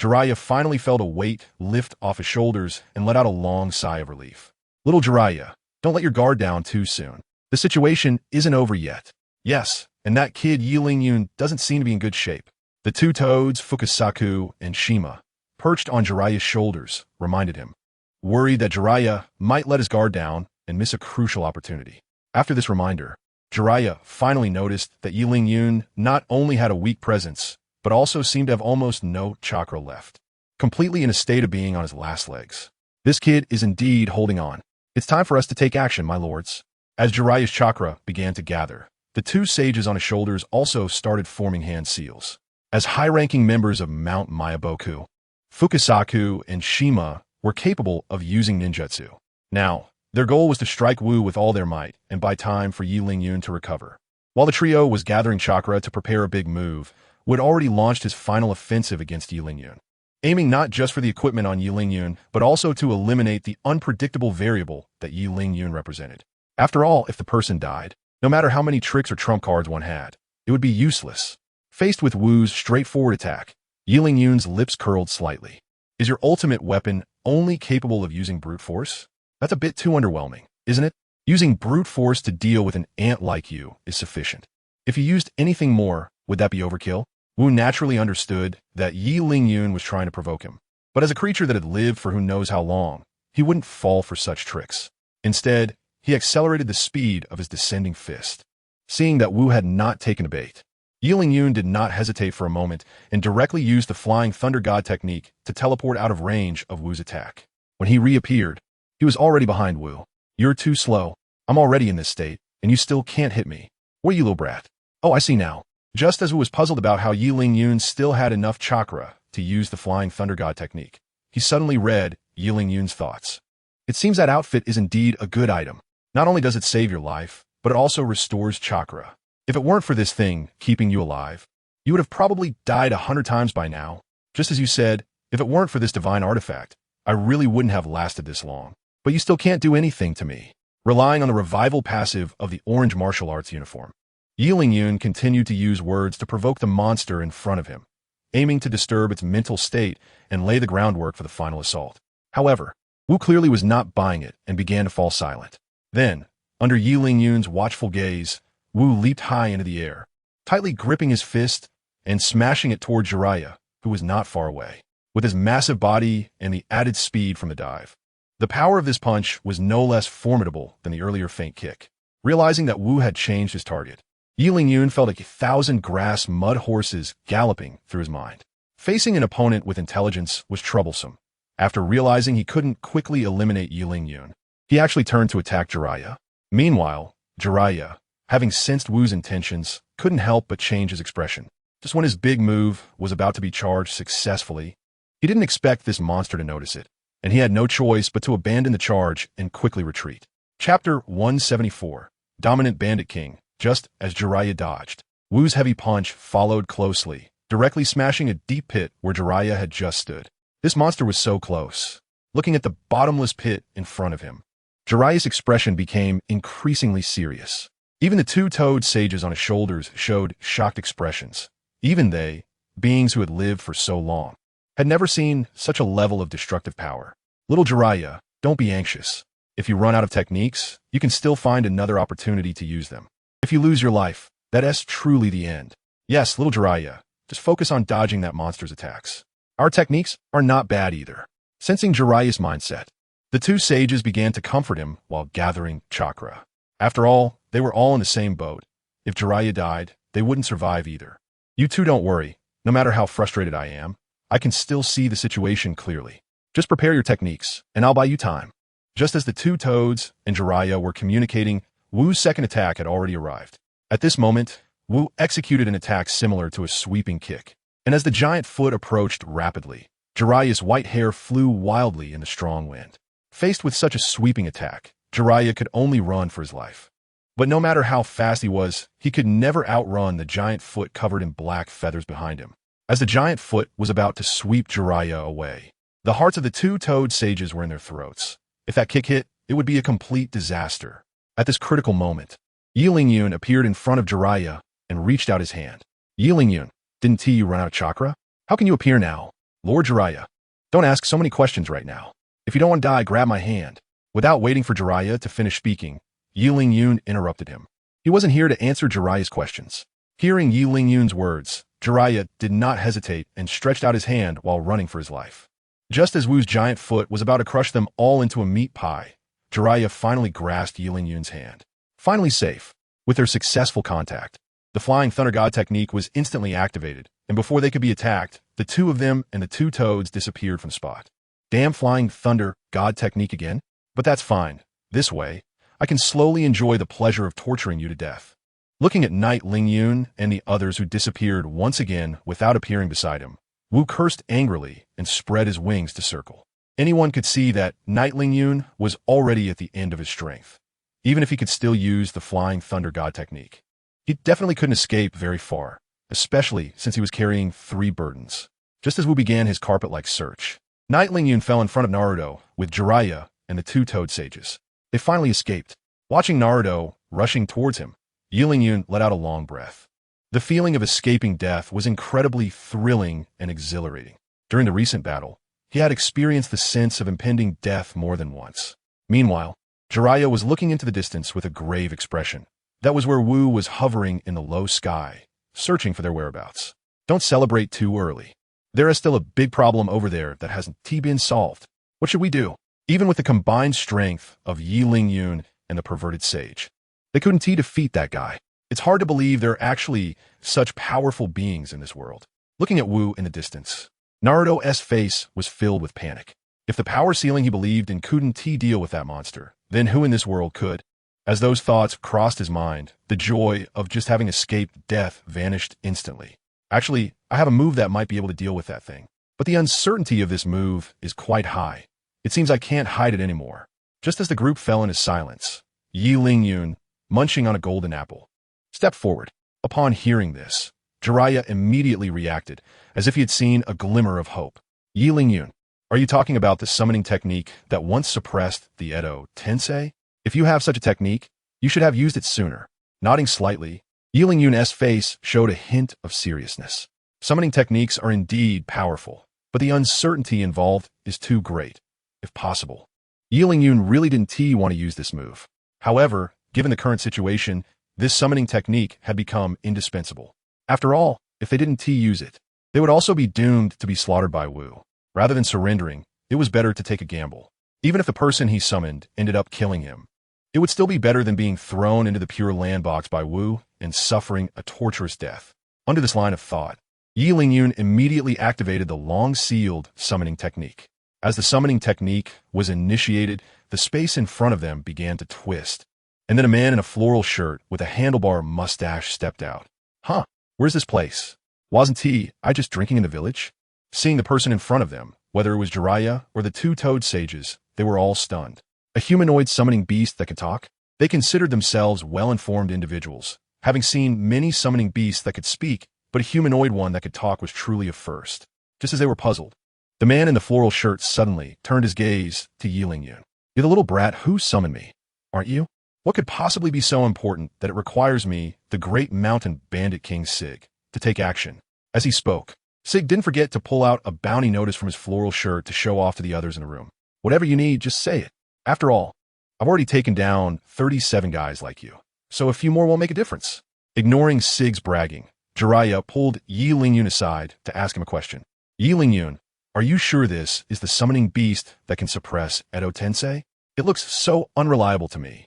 Jiraiya finally felt a weight lift off his shoulders and let out a long sigh of relief. Little Jiraiya, don't let your guard down too soon. The situation isn't over yet. Yes, and that kid Yi Lingyun doesn't seem to be in good shape. The 2 toads, Fukasaku and Shima, perched on Jiraiya's shoulders, reminded him, worried that Jiraiya might let his guard down and miss a crucial opportunity. After this reminder, Jiraiya finally noticed that Yi Lingyun not only had a weak presence, but also seemed to have almost no chakra left, completely in a state of being on his last legs. This kid is indeed holding on. It's time for us to take action, my lords. As Jiraiya's chakra began to gather, the 2 sages on his shoulders also started forming hand seals. As high-ranking members of Mount Mayaboku, Fukasaku and Shima were capable of using ninjutsu. Now, their goal was to strike Wu with all their might and buy time for Yi Lingyun to recover. While the trio was gathering chakra to prepare a big move, Wu had already launched his final offensive against Yi Lingyun, aiming not just for the equipment on Yi Lingyun, but also to eliminate the unpredictable variable that Yi Lingyun represented. After all, if the person died, no matter how many tricks or trump cards one had, it would be useless. Faced with Wu's straightforward attack, Yi Lingyun's lips curled slightly. Is your ultimate weapon only capable of using brute force? That's a bit too underwhelming, isn't it? Using brute force to deal with an ant like you is sufficient. If you used anything more, would that be overkill? Wu naturally understood that Yi Lingyun was trying to provoke him. But as a creature that had lived for who knows how long, he wouldn't fall for such tricks. Instead, he accelerated the speed of his descending fist. Seeing that Wu had not taken a bait, Yi Lingyun did not hesitate for a moment and directly used the Flying Thunder God technique to teleport out of range of Wu's attack. When he reappeared, he was already behind Wu. You're too slow. I'm already in this state, and you still can't hit me. Where you, little brat? Oh, I see now. Just as Wu was puzzled about how Yi Lingyun still had enough chakra to use the Flying Thunder God technique, he suddenly read Yi Lingyun's thoughts. It seems that outfit is indeed a good item. Not only does it save your life, but it also restores chakra. If it weren't for this thing keeping you alive, you would have probably died 100 times by now. Just as you said, if it weren't for this divine artifact, I really wouldn't have lasted this long. But you still can't do anything to me. Relying on the revival passive of the orange martial arts uniform, Yun continued to use words to provoke the monster in front of him, aiming to disturb its mental state and lay the groundwork for the final assault. However, Wu clearly was not buying it and began to fall silent. Then, under Yun's watchful gaze, Wu leaped high into the air, tightly gripping his fist and smashing it toward Jiraiya, who was not far away, with his massive body and the added speed from the dive. The power of this punch was no less formidable than the earlier feint kick. Realizing that Wu had changed his target, Yun felt 1,000 grass mud horses galloping through his mind. Facing an opponent with intelligence was troublesome. After realizing he couldn't quickly eliminate Yun, he actually turned to attack Jiraiya. Meanwhile, Jiraiya, having sensed Wu's intentions, couldn't help but change his expression. Just when his big move was about to be charged successfully, he didn't expect this monster to notice it, and he had no choice but to abandon the charge and quickly retreat. Chapter 174, Dominant Bandit King. Just as Jiraiya dodged, Wu's heavy punch followed closely, directly smashing a deep pit where Jiraiya had just stood. This monster was so close, looking at the bottomless pit in front of him. Jiraiya's expression became increasingly serious. Even the two-toed sages on his shoulders showed shocked expressions. Even they, beings who had lived for so long, had never seen such a level of destructive power. Little Jiraiya, don't be anxious. If you run out of techniques, you can still find another opportunity to use them. If you lose your life, that is truly the end. Yes, little Jiraiya, just focus on dodging that monster's attacks. Our techniques are not bad either. Sensing Jiraiya's mindset, the two sages began to comfort him while gathering chakra. After all, they were all in the same boat. If Jiraiya died, they wouldn't survive either. You two don't worry. No matter how frustrated I am, I can still see the situation clearly. Just prepare your techniques, and I'll buy you time. Just as the two toads and Jiraiya were communicating, Wu's second attack had already arrived. At this moment, Wu executed an attack similar to a sweeping kick, and as the giant foot approached rapidly, Jiraiya's white hair flew wildly in the strong wind. Faced with such a sweeping attack, Jiraiya could only run for his life. But no matter how fast he was, he could never outrun the giant foot covered in black feathers behind him. As the giant foot was about to sweep Jiraiya away, the hearts of the two-toed sages were in their throats. If that kick hit, it would be a complete disaster. At this critical moment, Yun appeared in front of Jiraiya and reached out his hand. Yun, didn't you run out of chakra? How can you appear now? Lord Jiraiya, don't ask so many questions right now. If you don't want to die, grab my hand. Without waiting for Jiraiya to finish speaking, Yun interrupted him. He wasn't here to answer Jiraiya's questions. Hearing Yun's words, Jiraiya did not hesitate and stretched out his hand while running for his life. Just as Wu's giant foot was about to crush them all into a meat pie, Jiraiya finally grasped Yun's hand. Finally safe. With their successful contact, the Flying Thunder God technique was instantly activated, and before they could be attacked, the two of them and the two toads disappeared from the spot. Damn Flying Thunder God technique again? But that's fine. This way, I can slowly enjoy the pleasure of torturing you to death. Looking at Knight Yun and the others who disappeared once again without appearing beside him, Wu cursed angrily and spread his wings to circle. Anyone could see that Knight Yun was already at the end of his strength, even if he could still use the Flying Thunder God technique. He definitely couldn't escape very far, especially since he was carrying 3 burdens. Just as Wu began his carpet-like search, Knight Yun fell in front of Naruto with Jiraiya and the two toad sages. They finally escaped. Watching Naruto rushing towards him, Yun let out a long breath. The feeling of escaping death was incredibly thrilling and exhilarating. During the recent battle, he had experienced the sense of impending death more than once. Meanwhile, Jiraiya was looking into the distance with a grave expression. That was where Wu was hovering in the low sky, searching for their whereabouts. Don't celebrate too early. There is still a big problem over there that hasn't been solved. What should we do? Even with the combined strength of Yun and the perverted sage, they couldn't defeat that guy. It's hard to believe there are actually such powerful beings in this world. Looking at Wu in the distance, Naruto's face was filled with panic. If the power ceiling he believed in couldn't deal with that monster, then who in this world could? As those thoughts crossed his mind, the joy of just having escaped death vanished instantly. Actually, I have a move that might be able to deal with that thing. But the uncertainty of this move is quite high. It seems I can't hide it anymore. Just as the group fell into silence, Yi Lingyun, munching on a golden apple, stepped forward. Upon hearing this, Jiraiya immediately reacted, as if he had seen a glimmer of hope. Yi Lingyun, are you talking about the summoning technique that once suppressed the Edo Tensei? If you have such a technique, you should have used it sooner. Nodding slightly, Yi Lingyun's face showed a hint of seriousness. Summoning techniques are indeed powerful, but the uncertainty involved is too great. If possible, Yi Lingyun really didn't want to use this move. However, given the current situation, this summoning technique had become indispensable. After all, if they didn't use it, they would also be doomed to be slaughtered by Wu. Rather than surrendering, it was better to take a gamble. Even if the person he summoned ended up killing him, it would still be better than being thrown into the Pure Land box by Wu and suffering a torturous death. Under this line of thought, Yi Lingyun immediately activated the long-sealed summoning technique. As the summoning technique was initiated, the space in front of them began to twist, and then a man in a floral shirt with a handlebar mustache stepped out. Huh, where's this place? Wasn't I just drinking in the village? Seeing the person in front of them, whether it was Jiraiya or the two toad sages, they were all stunned. A humanoid summoning beast that could talk? They considered themselves well-informed individuals, having seen many summoning beasts that could speak, but a humanoid one that could talk was truly a first. Just as they were puzzled, the man in the floral shirt suddenly turned his gaze to Yi Lingyun. You're the little brat who summoned me, aren't you? What could possibly be so important that it requires me, the great mountain bandit king Sig, to take action? As he spoke, Sig didn't forget to pull out a bounty notice from his floral shirt to show off to the others in the room. Whatever you need, just say it. After all, I've already taken down 37 guys like you, so a few more won't make a difference. Ignoring Sig's bragging, Jiraiya pulled Yi Lingyun aside to ask him a question. Yi Lingyun, are you sure this is the summoning beast that can suppress Edo Tensei? It looks so unreliable to me.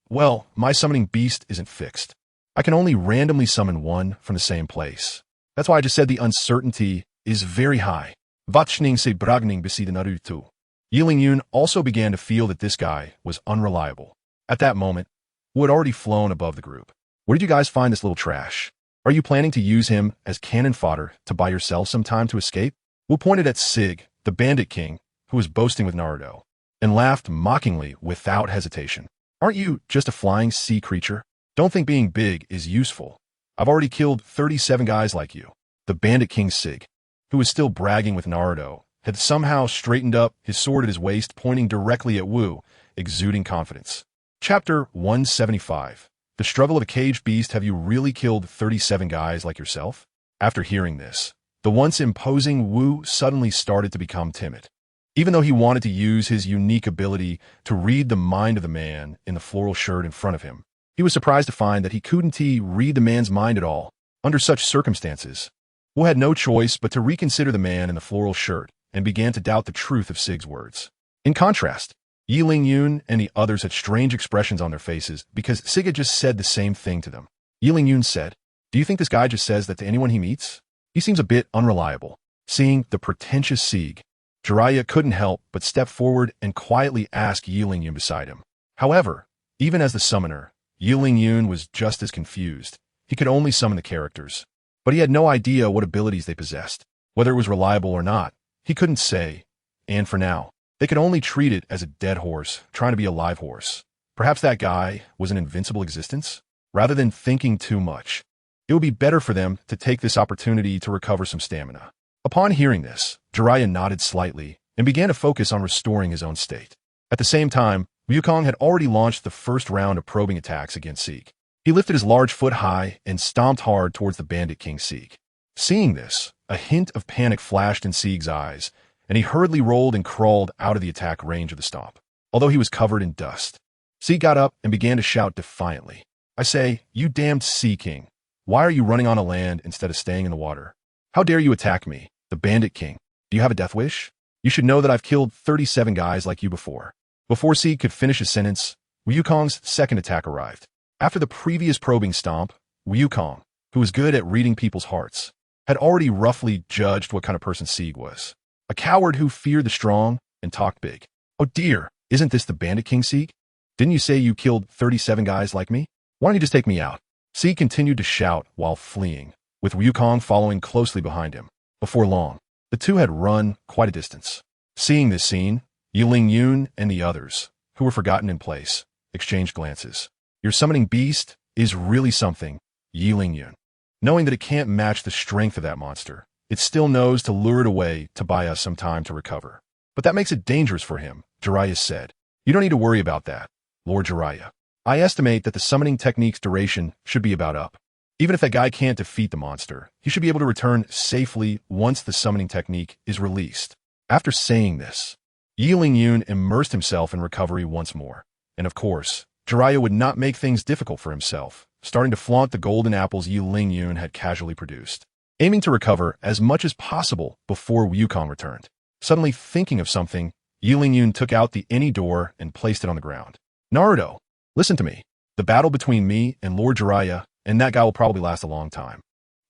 Well, my summoning beast isn't fixed. I can only randomly summon one from the same place. That's why I just said the uncertainty is very high. Vatschning se bragning besi the Naruto. Yi Lingyun also began to feel that this guy was unreliable. At that moment, Wu had already flown above the group. Where did you guys find this little trash? Are you planning to use him as cannon fodder to buy yourself some time to escape? Wu pointed at Sig, the bandit king, who was boasting with Naruto, and laughed mockingly without hesitation. Aren't you just a flying sea creature? Don't think being big is useful. I've already killed 37 guys like you. The bandit king Sig, who was still bragging with Naruto, had somehow straightened up, his sword at his waist pointing directly at Wu, exuding confidence. Chapter 175. The Struggle of a Caged Beast. Have you really killed 37 guys like yourself? After hearing this, the once imposing Wu suddenly started to become timid. Even though he wanted to use his unique ability to read the mind of the man in the floral shirt in front of him, he was surprised to find that he couldn't read the man's mind at all. Under such circumstances, Wu had no choice but to reconsider the man in the floral shirt and began to doubt the truth of Sig's words. In contrast, Yi Lingyun and the others had strange expressions on their faces because Sig had just said the same thing to them. Yi Lingyun said, "Do you think this guy just says that to anyone he meets? He seems a bit unreliable." Seeing the pretentious Sig, Jiraiya couldn't help but step forward and quietly ask Yi Lingyun beside him. However, even as the summoner, Yi Lingyun was just as confused. He could only summon the characters, but he had no idea what abilities they possessed. Whether it was reliable or not, he couldn't say, and for now, they could only treat it as a dead horse trying to be a live horse. Perhaps that guy was an invincible existence? Rather than thinking too much, it would be better for them to take this opportunity to recover some stamina. Upon hearing this, Jiraiya nodded slightly and began to focus on restoring his own state. At the same time, Wukong had already launched the first round of probing attacks against Sig. He lifted his large foot high and stomped hard towards the bandit king Sig. Seeing this, a hint of panic flashed in Sig's eyes, and he hurriedly rolled and crawled out of the attack range of the stomp. Although he was covered in dust, Sig got up and began to shout defiantly. "I say, you damned Sea King, why are you running on a land instead of staying in the water? How dare you attack me, the bandit king? Do you have a death wish? You should know that I've killed 37 guys like you before." Before Sig could finish his sentence, Wukong's second attack arrived. After the previous probing stomp, Wukong, who was good at reading people's hearts, had already roughly judged what kind of person Sig was. A coward who feared the strong and talked big. Oh dear, isn't this the bandit king Sig? Didn't you say you killed 37 guys like me? Why don't you just take me out? Sig continued to shout while fleeing, with Wukong following closely behind him. Before long, the two had run quite a distance. Seeing this scene, Yi Lingyun and the others who were forgotten in place, exchanged glances. Your summoning beast is really something, Yi Lingyun. Knowing that it can't match the strength of that monster, it still knows to lure it away to buy us some time to recover. But that makes it dangerous for him, Jiraiya said. You don't need to worry about that, Lord Jiraiya. I estimate that the summoning technique's duration should be about up. Even if that guy can't defeat the monster, he should be able to return safely once the summoning technique is released. After saying this, Yi Lingyun immersed himself in recovery once more. And of course, Jiraiya would not make things difficult for himself, starting to flaunt the golden apples Yi Lingyun had casually produced, aiming to recover as much as possible before Wukong returned. Suddenly thinking of something, Yi Lingyun took out the any door and placed it on the ground. Naruto, listen to me. The battle between me and Lord Jiraiya and that guy will probably last a long time.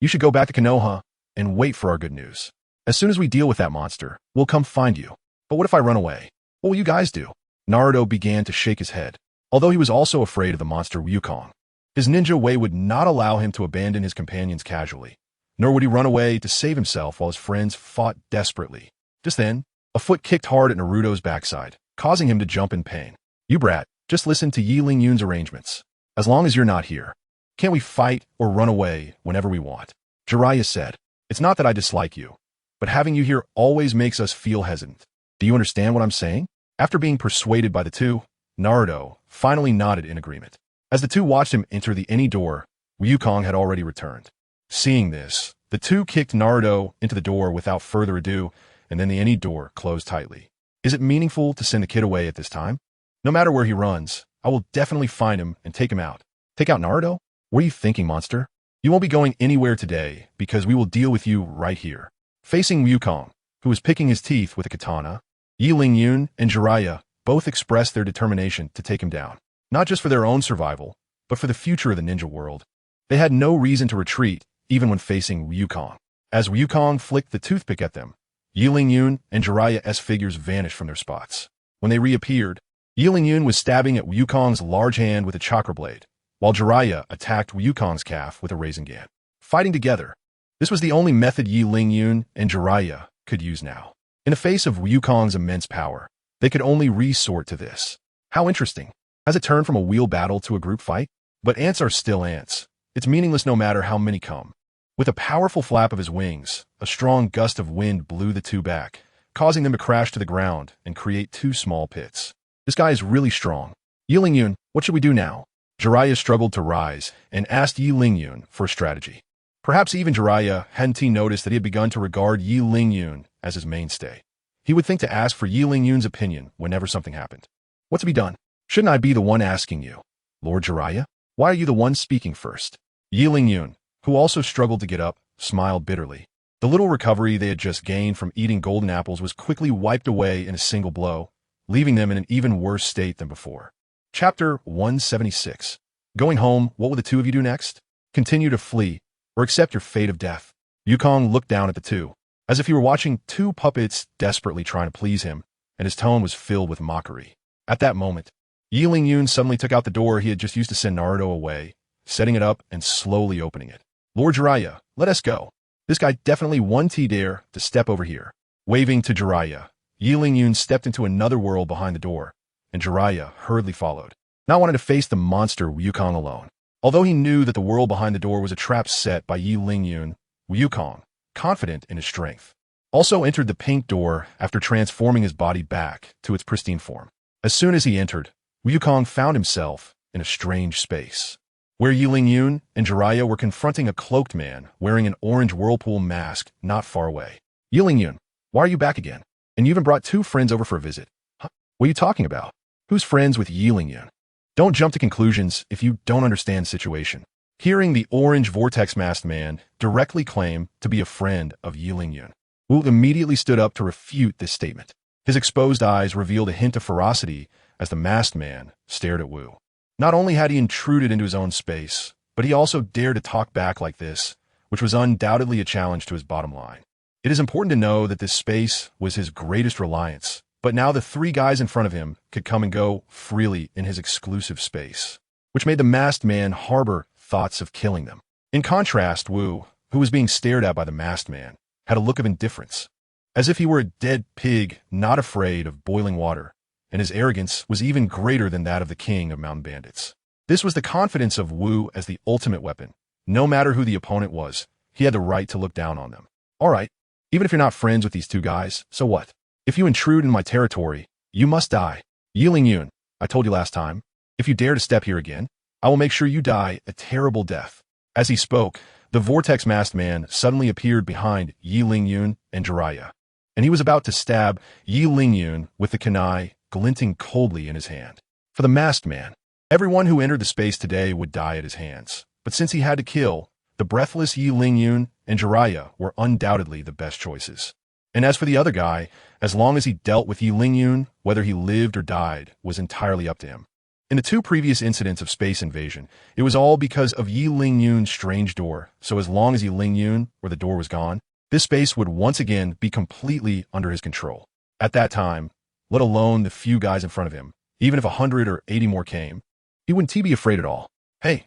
You should go back to Konoha and wait for our good news. As soon as we deal with that monster, we'll come find you. But what if I run away? What will you guys do? Naruto began to shake his head, although he was also afraid of the monster Wukong. His ninja way would not allow him to abandon his companions casually, nor would he run away to save himself while his friends fought desperately. Just then, a foot kicked hard at Naruto's backside, causing him to jump in pain. You brat, just listen to Yi Lingyun's arrangements. As long as you're not here, can't we fight or run away whenever we want? Jiraiya said, It's not that I dislike you, but having you here always makes us feel hesitant. Do you understand what I'm saying? After being persuaded by the two, Naruto finally nodded in agreement. As the two watched him enter the any door, Wukong had already returned. Seeing this, the two kicked Naruto into the door without further ado, and then the any door closed tightly. Is it meaningful to send the kid away at this time? No matter where he runs, I will definitely find him and take him out. Take out Naruto? What are you thinking, monster? You won't be going anywhere today because we will deal with you right here. Facing Wukong, who was picking his teeth with a katana, Yi Lingyun and Jiraiya both expressed their determination to take him down, not just for their own survival, but for the future of the ninja world. They had no reason to retreat, even when facing Wukong. As Wukong flicked the toothpick at them, Yi Lingyun and Jiraiya's figures vanished from their spots. When they reappeared, Yi Lingyun was stabbing at Wukong's large hand with a chakra blade, while Jiraiya attacked Wukong's calf with a Rasengan. Fighting together, this was the only method Yi Lingyun and Jiraiya could use now. In the face of Wukong's immense power, they could only resort to this. How interesting. Has it turned from a wheel battle to a group fight? But ants are still ants. It's meaningless no matter how many come. With a powerful flap of his wings, a strong gust of wind blew the two back, causing them to crash to the ground and create two small pits. This guy is really strong. Yi Lingyun, what should we do now? Jiraiya struggled to rise and asked Yi Lingyun for a strategy. Perhaps even Jiraiya hadn't noticed that he had begun to regard Yi Lingyun as his mainstay. He would think to ask for Yi Lingyun's opinion whenever something happened. What's to be done? Shouldn't I be the one asking you? Lord Jiraiya? Why are you the one speaking first? Yi Lingyun, who also struggled to get up, smiled bitterly. The little recovery they had just gained from eating golden apples was quickly wiped away in a single blow, leaving them in an even worse state than before. Chapter 176. Going home, what will the two of you do next? Continue to flee, or accept your fate of death? Wukong looked down at the two, as if he were watching two puppets desperately trying to please him, and his tone was filled with mockery. At that moment, Yi Lingyun suddenly took out the door he had just used to send Naruto away, setting it up and slowly opening it. Lord Jiraiya, let us go. This guy definitely won't dare to step over here. Waving to Jiraiya, Yi Lingyun stepped into another world behind the door, and Jiraiya hurriedly followed, not wanting to face the monster Wukong alone. Although he knew that the world behind the door was a trap set by Yi Lingyun, Wukong, confident in his strength, also entered the pink door after transforming his body back to its pristine form. As soon as he entered, Wukong found himself in a strange space, where Yi Lingyun and Jiraiya were confronting a cloaked man wearing an orange whirlpool mask not far away. Yi Lingyun, why are you back again? And you even brought two friends over for a visit. Huh? What are you talking about? Who's friends with Yi Lingyun? Don't jump to conclusions if you don't understand the situation. Hearing the orange vortex-masked man directly claim to be a friend of Yi Lingyun, Wu immediately stood up to refute this statement. His exposed eyes revealed a hint of ferocity as the masked man stared at Wu. Not only had he intruded into his own space, but he also dared to talk back like this, which was undoubtedly a challenge to his bottom line. It is important to know that this space was his greatest reliance, but now the three guys in front of him could come and go freely in his exclusive space, which made the masked man harbor thoughts of killing them. In contrast, Wu, who was being stared at by the masked man, had a look of indifference, as if he were a dead pig not afraid of boiling water, and his arrogance was even greater than that of the king of mountain bandits. This was the confidence of Wu as the ultimate weapon. No matter who the opponent was, he had the right to look down on them. All right, even if you're not friends with these two guys, so what? If you intrude in my territory, you must die. Yi Lingyun, I told you last time, if you dare to step here again, I will make sure you die a terrible death. As he spoke, the vortex-masked man suddenly appeared behind Yi Lingyun and Jiraiya, and he was about to stab Yi Lingyun with the kunai glinting coldly in his hand. For the masked man, everyone who entered the space today would die at his hands, but since he had to kill, the breathless Yi Lingyun and Jiraiya were undoubtedly the best choices. And as for the other guy, as long as he dealt with Yi Lingyun, whether he lived or died was entirely up to him. In the two previous incidents of space invasion, it was all because of Yi Lingyun's strange door, so as long as Yi Lingyun or the door was gone, this space would once again be completely under his control. At that time, let alone the few guys in front of him, even if 100 or 80 more came, he wouldn't be afraid at all. Hey,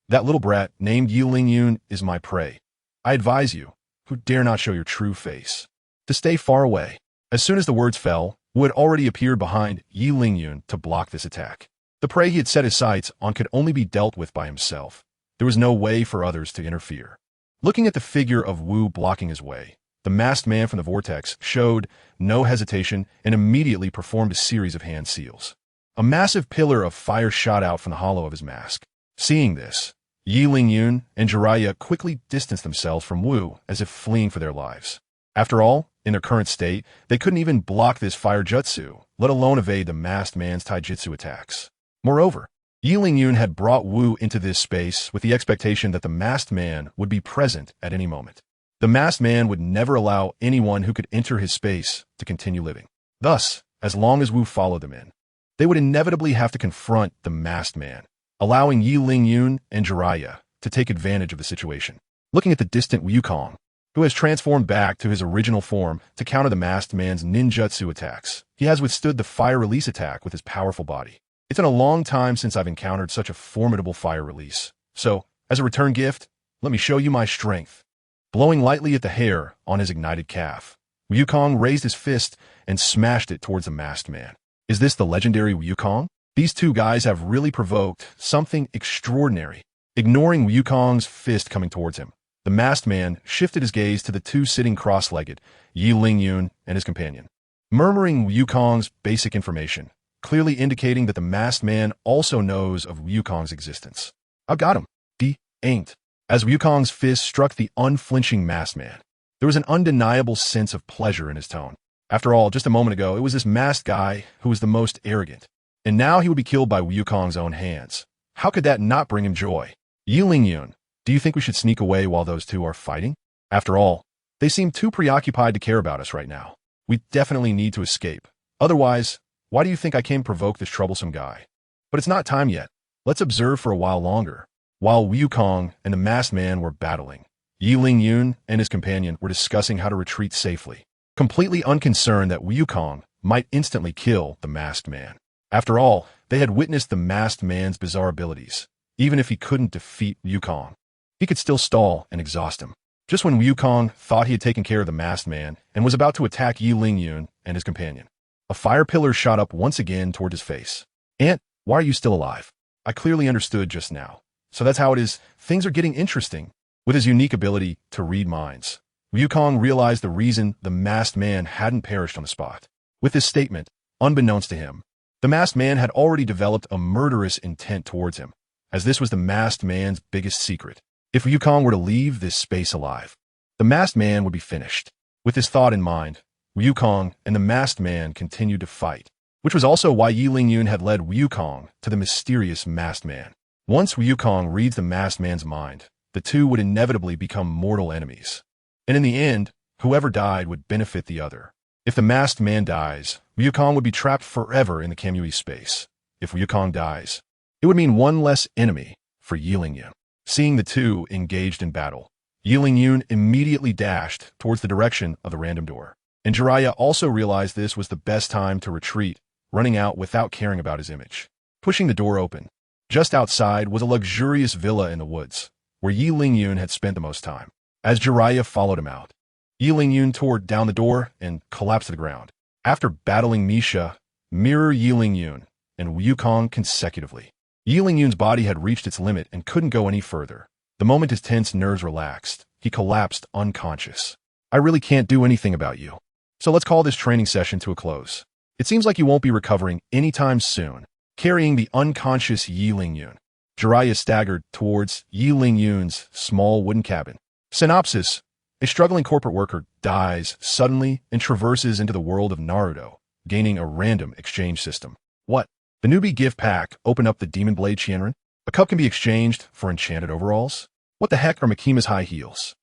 that little brat named Yi Lingyun is my prey. I advise you, who dare not show your true face, to stay far away. As soon as the words fell, Wu had already appeared behind Yi Lingyun to block this attack. The prey he had set his sights on could only be dealt with by himself. There was no way for others to interfere. Looking at the figure of Wu blocking his way, the masked man from the vortex showed no hesitation and immediately performed a series of hand seals. A massive pillar of fire shot out from the hollow of his mask. Seeing this, Yi Lingyun and Jiraiya quickly distanced themselves from Wu as if fleeing for their lives. After all, in their current state, they couldn't even block this fire jutsu, let alone evade the masked man's taijutsu attacks. Moreover, Yi Lingyun had brought Wu into this space with the expectation that the masked man would be present at any moment. The masked man would never allow anyone who could enter his space to continue living. Thus, as long as Wu followed them in, they would inevitably have to confront the masked man, allowing Yi Lingyun and Jiraiya to take advantage of the situation. Looking at the distant Wukong, who has transformed back to his original form to counter the masked man's ninjutsu attacks, he has withstood the fire release attack with his powerful body. It's been a long time since I've encountered such a formidable fire release. So, as a return gift, let me show you my strength. Blowing lightly at the hair on his ignited calf, Wukong raised his fist and smashed it towards the masked man. Is this the legendary Wukong? These two guys have really provoked something extraordinary. Ignoring Wukong's fist coming towards him, the masked man shifted his gaze to the two sitting cross-legged, Yi Lingyun and his companion. Murmuring Wukong's basic information, clearly indicating that the masked man also knows of Wukong's existence. I got him. He ain't. As Wukong's fist struck the unflinching masked man, there was an undeniable sense of pleasure in his tone. After all, just a moment ago, it was this masked guy who was the most arrogant, and now he would be killed by Wukong's own hands. How could that not bring him joy? Yi Lingyun, do you think we should sneak away while those two are fighting? After all, they seem too preoccupied to care about us right now. We definitely need to escape. Otherwise, why do you think I came to provoke this troublesome guy? But it's not time yet. Let's observe for a while longer. While Wukong and the masked man were battling, Yi Lingyun and his companion were discussing how to retreat safely, completely unconcerned that Wukong might instantly kill the masked man. After all, they had witnessed the masked man's bizarre abilities. Even if he couldn't defeat Wukong, he could still stall and exhaust him. Just when Wukong thought he had taken care of the masked man and was about to attack Yi Lingyun and his companion, a fire pillar shot up once again toward his face. Aunt, why are you still alive? I clearly understood just now. So that's how it is. Things are getting interesting. With his unique ability to read minds, Wukong realized the reason the masked man hadn't perished on the spot. With this statement, unbeknownst to him, the masked man had already developed a murderous intent towards him, as this was the masked man's biggest secret. If Wukong were to leave this space alive, the masked man would be finished. With this thought in mind, Wukong and the masked man continued to fight, which was also why Yi Lingyun had led Wukong to the mysterious masked man. Once Wukong reads the masked man's mind, the two would inevitably become mortal enemies. And in the end, whoever died would benefit the other. If the masked man dies, Wukong would be trapped forever in the Kamui space. If Wukong dies, it would mean one less enemy for Yi Lingyun. Seeing the two engaged in battle, Yi Lingyun immediately dashed towards the direction of the random door. And Jiraiya also realized this was the best time to retreat, running out without caring about his image. Pushing the door open, just outside was a luxurious villa in the woods, where Yi Lingyun had spent the most time. As Jiraiya followed him out, Yi Lingyun tore down the door and collapsed to the ground. After battling Misha, Mirror Yilingyun, and Wukong consecutively, Yilingyun's body had reached its limit and couldn't go any further. The moment his tense nerves relaxed, he collapsed unconscious. I really can't do anything about you. So let's call this training session to a close. It seems like you won't be recovering anytime soon. Carrying the unconscious Yilingyun, Jiraiya staggered towards Yilingyun's small wooden cabin. Synopsis: a struggling corporate worker dies suddenly and traverses into the world of Naruto, gaining a random exchange system. What? The newbie gift pack opened up the Demon Blade Qianren? A cup can be exchanged for enchanted overalls? What the heck are Makima's high heels?